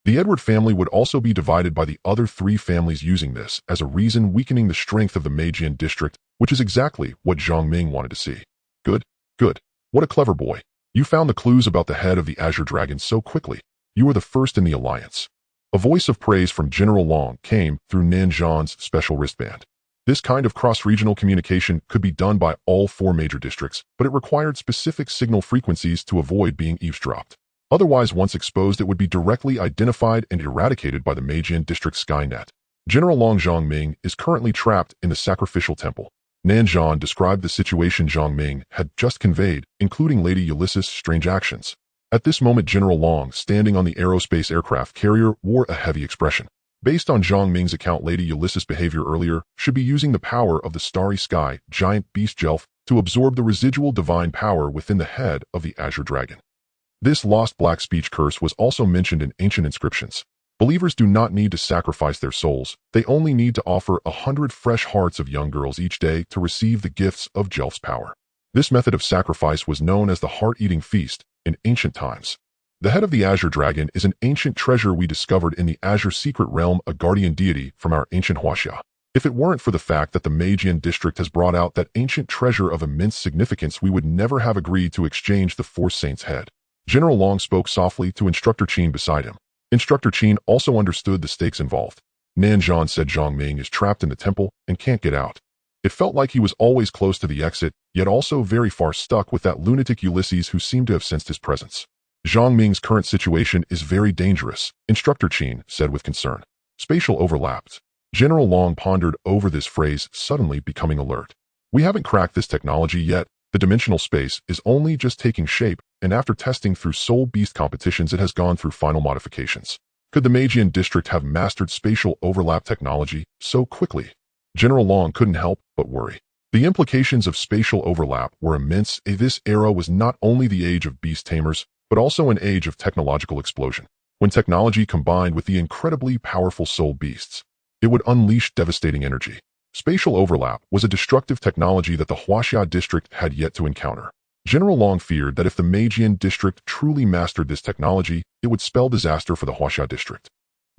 The Edward family would also be divided by the other 3 families, using this as a reason, weakening the strength of the Magian district, which is exactly what Zhang Ming wanted to see. Good, good. What a clever boy. You found the clues about the head of the Azure Dragon so quickly. You were the first in the alliance. A voice of praise from General Long came through Nanzhan's special wristband. This kind of cross-regional communication could be done by all 4 major districts, but it required specific signal frequencies to avoid being eavesdropped. Otherwise, once exposed, it would be directly identified and eradicated by the Magian district Skynet. General Long Zhang Ming is currently trapped in the sacrificial temple. Nanzhan described the situation Zhang Ming had just conveyed, including Lady Ulysses' strange actions. At this moment, General Long, standing on the aerospace aircraft carrier, wore a heavy expression. Based on Zhang Ming's account, Lady Ulysses' behavior earlier should be using the power of the starry sky giant beast Jelf to absorb the residual divine power within the head of the Azure Dragon. This lost black speech curse was also mentioned in ancient inscriptions. Believers do not need to sacrifice their souls. They only need to offer 100 fresh hearts of young girls each day to receive the gifts of Jelf's power. This method of sacrifice was known as the heart-eating feast in ancient times. The head of the Azure Dragon is an ancient treasure we discovered in the Azure Secret Realm, a guardian deity from our ancient Huaxia. If it weren't for the fact that the Magian district has brought out that ancient treasure of immense significance, we would never have agreed to exchange the Force Saint's head. General Long spoke softly to Instructor Qin beside him. Instructor Qin also understood the stakes involved. Nanzhan said Zhang Ming is trapped in the temple and can't get out. It felt like he was always close to the exit, yet also very far stuck with that lunatic Ulysses who seemed to have sensed his presence. Zhang Ming's current situation is very dangerous, Instructor Qin said with concern. Spatial overlaps. General Long pondered over this phrase, suddenly becoming alert. We haven't cracked this technology yet. The dimensional space is only just taking shape, and after testing through Soul Beast competitions it has gone through final modifications. Could the Magian district have mastered spatial overlap technology so quickly? General Long couldn't help but worry. The implications of spatial overlap were immense. This era was not only the age of Beast Tamers, but also an age of technological explosion. When technology combined with the incredibly powerful soul beasts, it would unleash devastating energy. Spatial overlap was a destructive technology that the Huaxia district had yet to encounter. General Long feared that if the Magian district truly mastered this technology, it would spell disaster for the Huaxia district.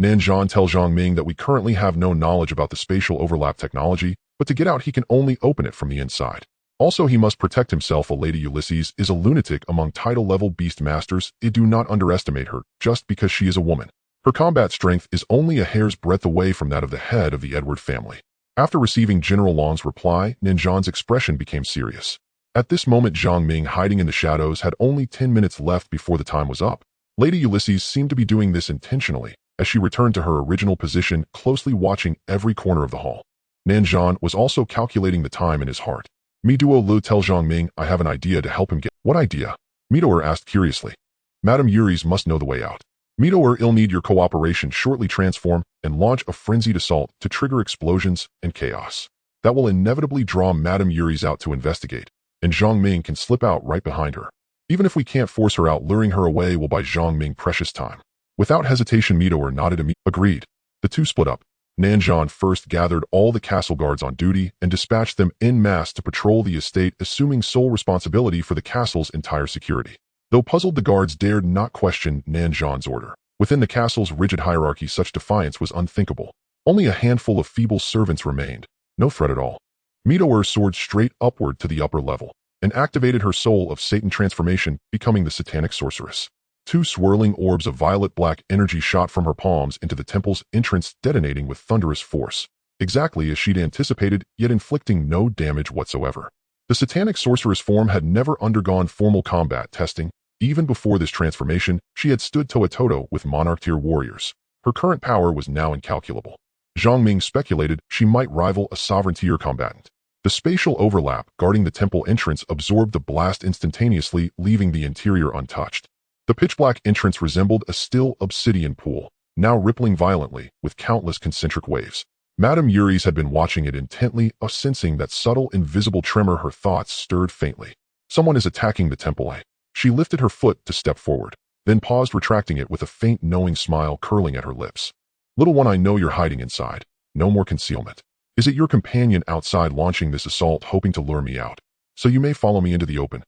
Nanzhan tells Zhang Ming that we currently have no knowledge about the spatial overlap technology, but to get out he can only open it from the inside. Also, he must protect himself. Lady Ulysses is a lunatic among title-level beast masters. Do not underestimate her just because she is a woman. Her combat strength is only a hair's breadth away from that of the head of the Edward family. After receiving General Long's reply, Nanzhan's expression became serious. At this moment, Zhang Ming, hiding in the shadows, had only 10 minutes left before the time was up. Lady Ulysses seemed to be doing this intentionally, as she returned to her original position, closely watching every corner of the hall. Nanzhan was also calculating the time in his heart. Miduo Lu tells Zhang Ming, I have an idea to help him get— What idea? Midoer asked curiously. Madame Yuri's must know the way out. Midoer, I'll need your cooperation. Shortly transform and launch a frenzied assault to trigger explosions and chaos. That will inevitably draw Madame Yuri's out to investigate, and Zhang Ming can slip out right behind her. Even if we can't force her out, luring her away will buy Zhang Ming precious time. Without hesitation, Midoer nodded immediately. Agreed. The two split up. Nanzhan first gathered all the castle guards on duty and dispatched them en masse to patrol the estate, assuming sole responsibility for the castle's entire security. Though puzzled, the guards dared not question Nanzhan's order. Within the castle's rigid hierarchy, such defiance was unthinkable. Only a handful of feeble servants remained. No threat at all. Midoer soared straight upward to the upper level and activated her soul of Satan transformation, becoming the satanic sorceress. Two swirling orbs of violet-black energy shot from her palms into the temple's entrance, detonating with thunderous force, exactly as she'd anticipated, yet inflicting no damage whatsoever. The satanic sorceress form had never undergone formal combat testing. Even before this transformation, she had stood toe-to-toe with monarch-tier warriors. Her current power was now incalculable. Zhang Ming speculated she might rival a sovereign-tier combatant. The spatial overlap guarding the temple entrance absorbed the blast instantaneously, leaving the interior untouched. The pitch-black entrance resembled a still obsidian pool, now rippling violently with countless concentric waves. Madame Yuri's had been watching it intently, sensing that subtle, invisible tremor. Her thoughts stirred faintly. Someone is attacking the temple. She lifted her foot to step forward, then paused, retracting it with a faint, knowing smile curling at her lips. Little one, I know you're hiding inside. No more concealment. Is it your companion outside launching this assault, hoping to lure me out, so you may follow me into the open?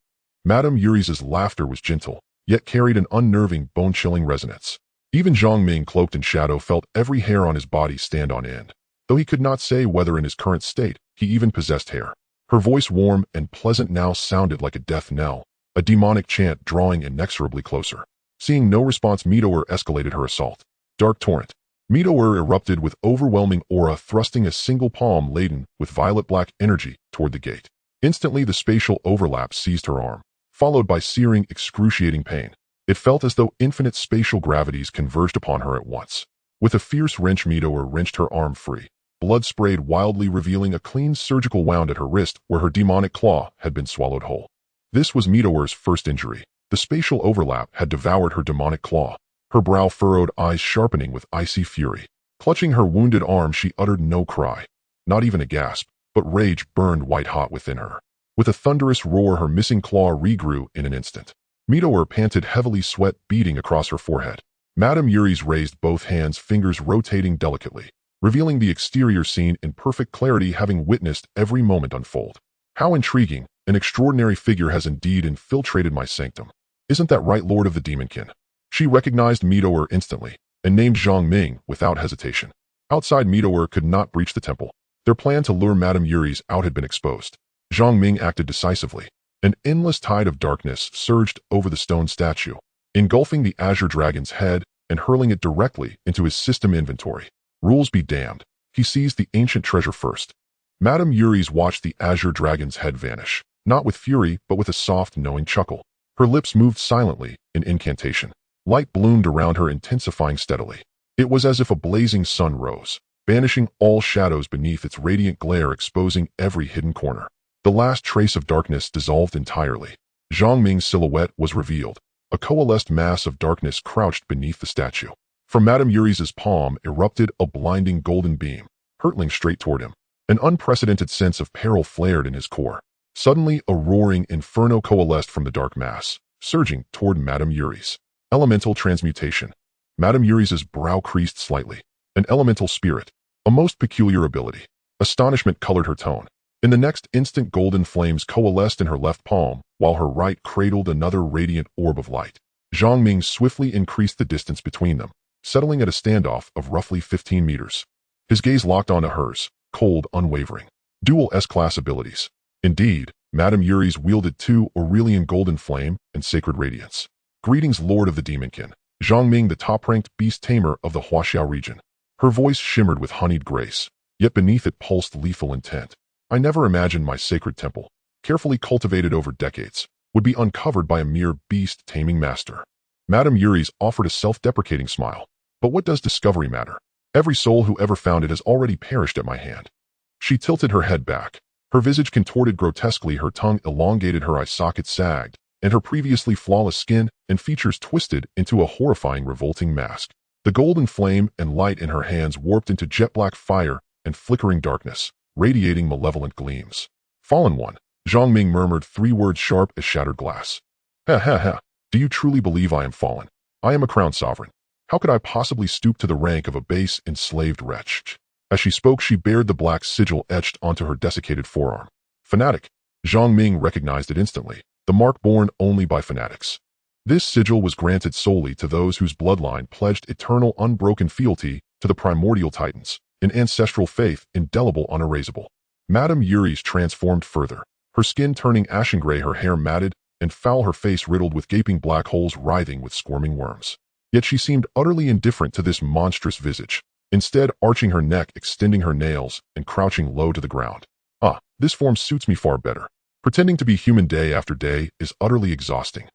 Madame Yuri's laughter was gentle, yet carried an unnerving, bone-chilling resonance. Even Zhang Ming, cloaked in shadow, felt every hair on his body stand on end, though he could not say whether in his current state he even possessed hair. Her voice, warm and pleasant, now sounded like a death knell, a demonic chant drawing inexorably closer. Seeing no response, Midoer escalated her assault. Dark Torrent. Midoer erupted with overwhelming aura, thrusting a single palm laden with violet-black energy toward the gate. Instantly, the spatial overlap seized her arm, followed by searing, excruciating pain. It felt as though infinite spatial gravities converged upon her at once. With a fierce wrench, Midoer wrenched her arm free. Blood sprayed wildly, revealing a clean surgical wound at her wrist where her demonic claw had been swallowed whole. This was Midoer's first injury. The spatial overlap had devoured her demonic claw. Her brow furrowed, eyes sharpening with icy fury. Clutching her wounded arm, she uttered no cry, not even a gasp, but rage burned white-hot within her. With a thunderous roar, her missing claw regrew in an instant. Midoer panted heavily, sweat beading across her forehead. Madame Yuri's raised both hands, fingers rotating delicately, revealing the exterior scene in perfect clarity, having witnessed every moment unfold. How intriguing! An extraordinary figure has indeed infiltrated my sanctum. Isn't that right, Lord of the Demonkin? She recognized Midoer instantly, and named Zhang Ming without hesitation. Outside, Midoer could not breach the temple. Their plan to lure Madame Yuri's out had been exposed. Zhang Ming acted decisively. An endless tide of darkness surged over the stone statue, engulfing the azure dragon's head and hurling it directly into his system inventory. Rules be damned. He seized the ancient treasure first. Madame Yuri's watched the azure dragon's head vanish, not with fury, but with a soft, knowing chuckle. Her lips moved silently, in incantation. Light bloomed around her, intensifying steadily. It was as if a blazing sun rose, banishing all shadows beneath its radiant glare, exposing every hidden corner. The last trace of darkness dissolved entirely. Zhang Ming's silhouette was revealed, a coalesced mass of darkness crouched beneath the statue. From Madame Yuri's palm erupted a blinding golden beam, hurtling straight toward him. An unprecedented sense of peril flared in his core. Suddenly, a roaring inferno coalesced from the dark mass, surging toward Madame Yuri's. Elemental transmutation. Madame Yuri's brow creased slightly. An elemental spirit. A most peculiar ability. Astonishment colored her tone. In the next instant, golden flames coalesced in her left palm, while her right cradled another radiant orb of light. Zhang Ming swiftly increased the distance between them, settling at a standoff of roughly 15 meters. His gaze locked onto hers, cold, unwavering. Dual S-class abilities. Indeed, Madame Yuri's wielded two Aurelian golden flame and sacred radiance. Greetings, Lord of the Demonkin. Zhang Ming, the top-ranked Beast Tamer of the Huaxiao region. Her voice shimmered with honeyed grace, yet beneath it pulsed lethal intent. I never imagined my sacred temple, carefully cultivated over decades, would be uncovered by a mere beast-taming master. Madame Yuri's offered a self-deprecating smile. But what does discovery matter? Every soul who ever found it has already perished at my hand. She tilted her head back. Her visage contorted grotesquely, her tongue elongated, her eye sockets sagged, and her previously flawless skin and features twisted into a horrifying, revolting mask. The golden flame and light in her hands warped into jet-black fire and flickering darkness, radiating malevolent gleams. Fallen one, Zhang Ming murmured, 3 words sharp as shattered glass. Ha ha ha, do you truly believe I am fallen? I am a crowned sovereign. How could I possibly stoop to the rank of a base, enslaved wretch? As she spoke, she bared the black sigil etched onto her desiccated forearm. Fanatic. Zhang Ming recognized it instantly, the mark borne only by fanatics. This sigil was granted solely to those whose bloodline pledged eternal, unbroken fealty to the primordial titans, an ancestral faith indelible, unerasable. Madame Yuri's transformed further, her skin turning ashen gray, her hair matted and foul, her face riddled with gaping black holes writhing with squirming worms. Yet she seemed utterly indifferent to this monstrous visage, instead arching her neck, extending her nails, and crouching low to the ground. Ah, this form suits me far better. Pretending to be human day after day is utterly exhausting.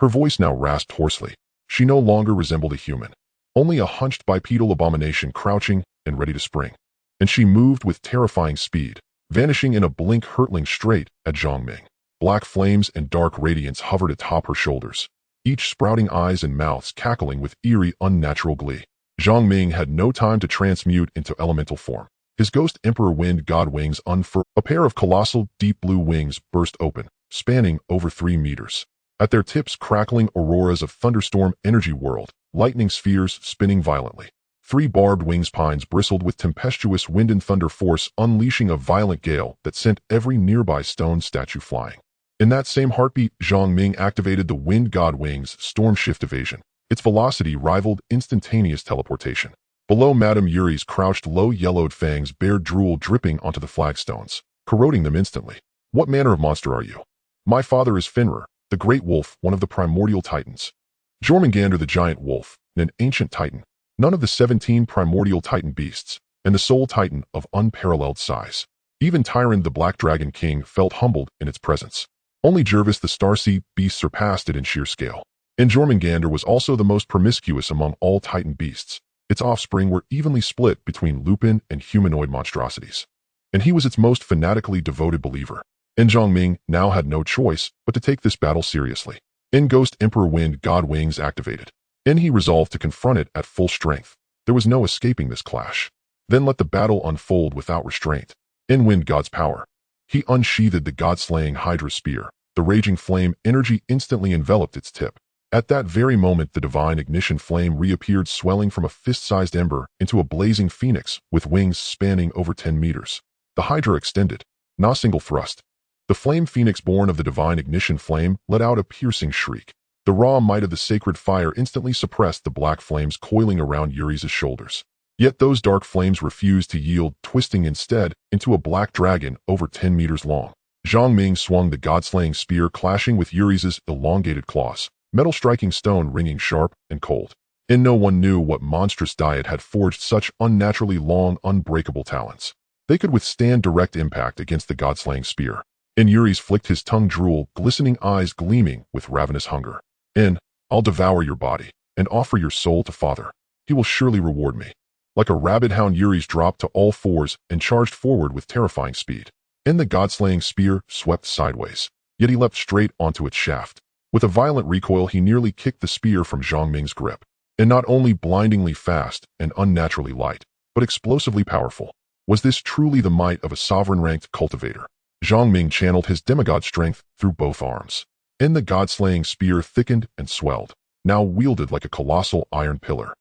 Her voice now rasped hoarsely. She no longer resembled a human, only a hunched bipedal abomination crouching and ready to spring. And she moved with terrifying speed, vanishing in a blink, hurtling straight at Zhang Ming. Black flames and dark radiance hovered atop her shoulders, each sprouting eyes and mouths cackling with eerie, unnatural glee. Zhang Ming had no time to transmute into elemental form. His ghost emperor wind god wings unfurled. A pair of colossal, deep blue wings burst open, spanning over 3 meters. At their tips, crackling auroras of thunderstorm energy whirled, lightning spheres spinning violently. 3 barbed wings pines bristled with tempestuous wind and thunder force, unleashing a violent gale that sent every nearby stone statue flying. In that same heartbeat, Zhang Ming activated the Wind God Wings Storm Shift Evasion. Its velocity rivaled instantaneous teleportation. Below, Madame Yuri's crouched low, yellowed fangs bared drool dripping onto the flagstones, corroding them instantly. What manner of monster are you? My father is Fenrir, the great wolf, one of the primordial titans. Jormungandr, the giant wolf, an ancient titan, none of the 17 primordial titan beasts, and the sole titan of unparalleled size. Even Tyron, the black dragon king, felt humbled in its presence. Only Jervis, the starseed beast, surpassed it in sheer scale. And Jormungandr was also the most promiscuous among all titan beasts. Its offspring were evenly split between lupin and humanoid monstrosities. And he was its most fanatically devoted believer. And Zhang Ming now had no choice but to take this battle seriously. In Ghost Emperor Wind God Wings activated. And he resolved to confront it at full strength. There was no escaping this clash. Then let the battle unfold without restraint. In Wind God's power. He unsheathed the god-slaying Hydra spear. The raging flame energy instantly enveloped its tip. At that very moment, the divine ignition flame reappeared, swelling from a fist-sized ember into a blazing phoenix with wings spanning over 10 meters. The Hydra extended, not a single thrust. The flame phoenix born of the divine ignition flame let out a piercing shriek. The raw might of the sacred fire instantly suppressed the black flames coiling around Yuri's shoulders. Yet those dark flames refused to yield, twisting instead into a black dragon over 10 meters long. Zhang Ming swung the god-slaying spear, clashing with Yuri's elongated claws, metal striking stone ringing sharp and cold. And no one knew what monstrous diet had forged such unnaturally long, unbreakable talons. They could withstand direct impact against the god-slaying spear. And Yuri's flicked his tongue drool, glistening eyes gleaming with ravenous hunger. And I'll devour your body and offer your soul to Father. He will surely reward me. Like a rabid hound, Yuri's dropped to all fours and charged forward with terrifying speed. And the god-slaying spear swept sideways, yet he leapt straight onto its shaft. With a violent recoil, he nearly kicked the spear from Zhang Ming's grip. And not only blindingly fast and unnaturally light, but explosively powerful. Was this truly the might of a sovereign-ranked cultivator? Zhang Ming channeled his demigod strength through both arms. And the god-slaying spear thickened and swelled, now wielded like a colossal iron pillar.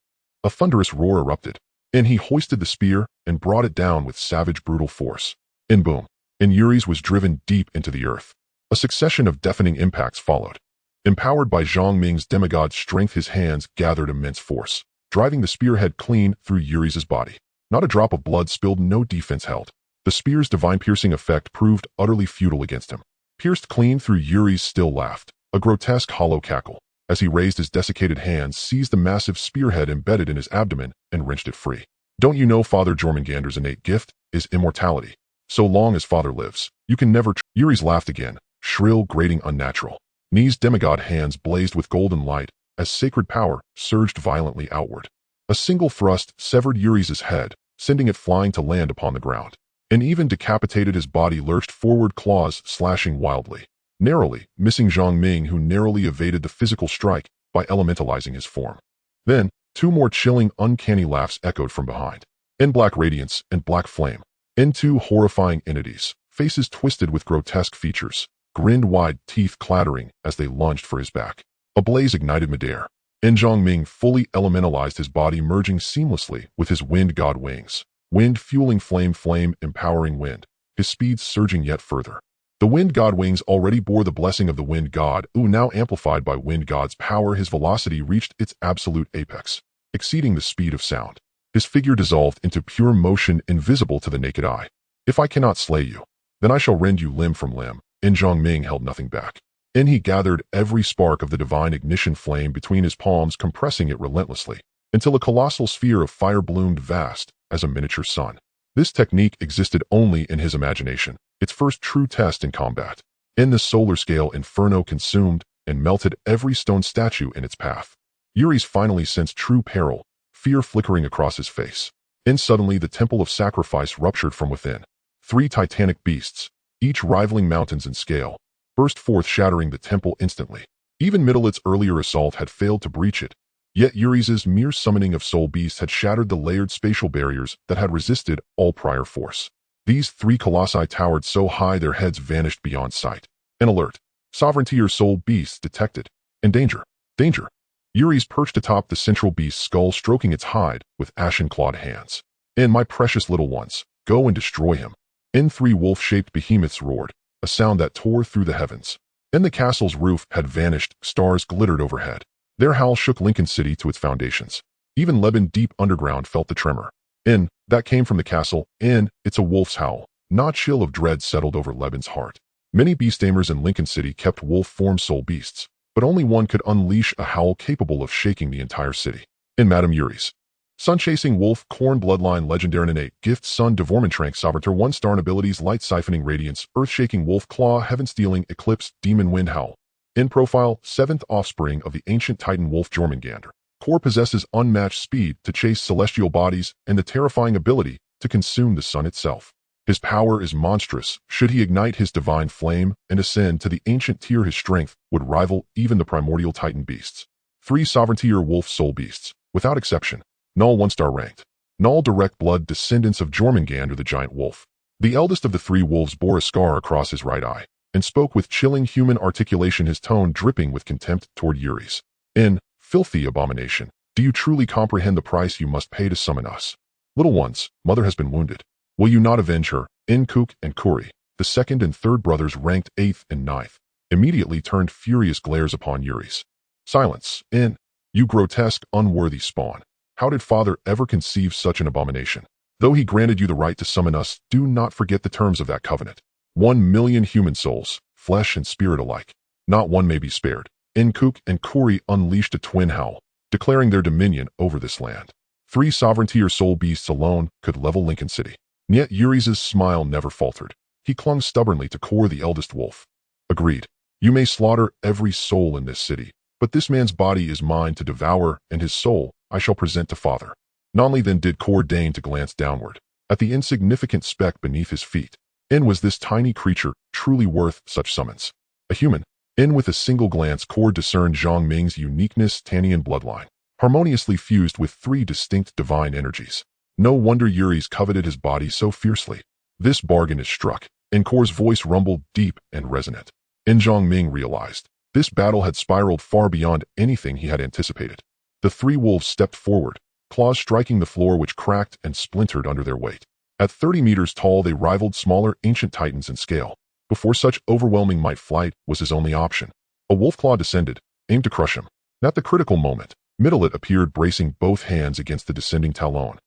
A thunderous roar erupted, and he hoisted the spear and brought it down with savage, brutal force. And boom, and Yuri's was driven deep into the earth. A succession of deafening impacts followed. Empowered by Zhang Ming's demigod strength, his hands gathered immense force, driving the spearhead clean through Yuri's body. Not a drop of blood spilled, no defense held. The spear's divine piercing effect proved utterly futile against him. Pierced clean through, Yuri's still laughed, a grotesque hollow cackle, as he raised his desiccated hands, seized the massive spearhead embedded in his abdomen, and wrenched it free. Don't you know Father Jormungandr's innate gift is immortality? So long as Father lives, you can never... Yuri's laughed again, shrill, grating, unnatural. Ni's demigod hands blazed with golden light as sacred power surged violently outward. A single thrust severed Yuri's head, sending it flying to land upon the ground. And even decapitated, his body lurched forward, claws slashing wildly, narrowly missing Zhang Ming, who narrowly evaded the physical strike by elementalizing his form. Then, two more chilling, uncanny laughs echoed from behind. In black radiance and black flame. In two horrifying entities, faces twisted with grotesque features, grinned wide, teeth clattering as they lunged for his back. A blaze ignited midair, and Zhang Ming fully elementalized his body, merging seamlessly with his wind god wings. Wind fueling flame, flame empowering wind, his speed surging yet further. The wind god wings already bore the blessing of the wind god, now amplified by wind god's power. His velocity reached its absolute apex, exceeding the speed of sound. His figure dissolved into pure motion, invisible to the naked eye. If I cannot slay you, then I shall rend you limb from limb. And Zhang Ming held nothing back. And he gathered every spark of the divine ignition flame between his palms, compressing it relentlessly, until a colossal sphere of fire bloomed vast as a miniature sun. This technique existed only in his imagination, its first true test in combat. In the solar scale, inferno consumed and melted every stone statue in its path. Yuri's finally sensed true peril, fear flickering across his face. And suddenly the temple of sacrifice ruptured from within. 3 titanic beasts, each rivaling mountains in scale, burst forth, shattering the temple instantly. Even Middleit's earlier assault had failed to breach it, yet Yuri's mere summoning of soul beasts had shattered the layered spatial barriers that had resisted all prior force. These 3 colossi towered so high their heads vanished beyond sight. An alert. Sovereignty or soul beasts detected. And danger. Danger. Yuri's perched atop the central beast's skull, stroking its hide with ashen-clawed hands. And my precious little ones, go and destroy him. And 3 wolf-shaped behemoths roared, a sound that tore through the heavens. Then the castle's roof had vanished, stars glittered overhead. Their howl shook Lincoln City to its foundations. Even Lebanon deep underground felt the tremor. And that came from the castle, and it's a wolf's howl. Not chill of dread settled over Lebanon's heart. Many Beast Tamers in Lincoln City kept wolf-formed soul beasts, but only one could unleash a howl capable of shaking the entire city. In Madame Yuri's. Sun-chasing wolf, corn bloodline, legendary innate, gift, sun, devormantrank, sovereignty, 1-star abilities, light siphoning radiance, earth-shaking wolf claw, heaven-stealing, eclipse, demon wind howl. In profile, 7th offspring of the ancient titan wolf Jormungandr. Core possesses unmatched speed to chase celestial bodies and the terrifying ability to consume the sun itself. His power is monstrous. Should he ignite his divine flame and ascend to the ancient tier, his strength would rival even the primordial titan beasts. 3 sovereignty or wolf soul beasts, without exception. Null 1-star ranked. Null direct blood descendants of Jormungandr the giant wolf. The eldest of the 3 wolves bore a scar across his right eye, and spoke with chilling human articulation, his tone dripping with contempt toward Yuri's. In filthy abomination, do you truly comprehend the price you must pay to summon us? Little ones, mother has been wounded. Will you not avenge her? In Kuk and Kuri, the 2nd and 3rd brothers ranked 8th and 9th, immediately turned furious glares upon Yuri's. Silence, In, you grotesque, unworthy spawn. How did Father ever conceive such an abomination? Though he granted you the right to summon us, do not forget the terms of that covenant. 1 million human souls, flesh and spirit alike. Not one may be spared. In Kuk and Kuri unleashed a twin howl, declaring their dominion over this land. 3 sovereignty or soul beasts alone could level Lincoln City. Yet Yuri's smile never faltered. He clung stubbornly to Kor, the eldest wolf. Agreed. You may slaughter every soul in this city, but this man's body is mine to devour, and his soul I shall present to Father. Only then did Kor deign to glance downward, at the insignificant speck beneath his feet. Was this tiny creature truly worth such summons? A human? With a single glance, Kor discerned Zhang Ming's uniqueness, Tanian bloodline, harmoniously fused with 3 distinct divine energies. No wonder Yuri's coveted his body so fiercely. This bargain is struck, and Kor's voice rumbled deep and resonant. Zhang Ming realized this battle had spiraled far beyond anything he had anticipated. The 3 wolves stepped forward, claws striking the floor which cracked and splintered under their weight. At 30 meters tall, they rivaled smaller ancient titans in scale. Before such overwhelming might, flight was his only option. A wolf claw descended, aimed to crush him. At the critical moment, Middlet appeared, bracing both hands against the descending talon.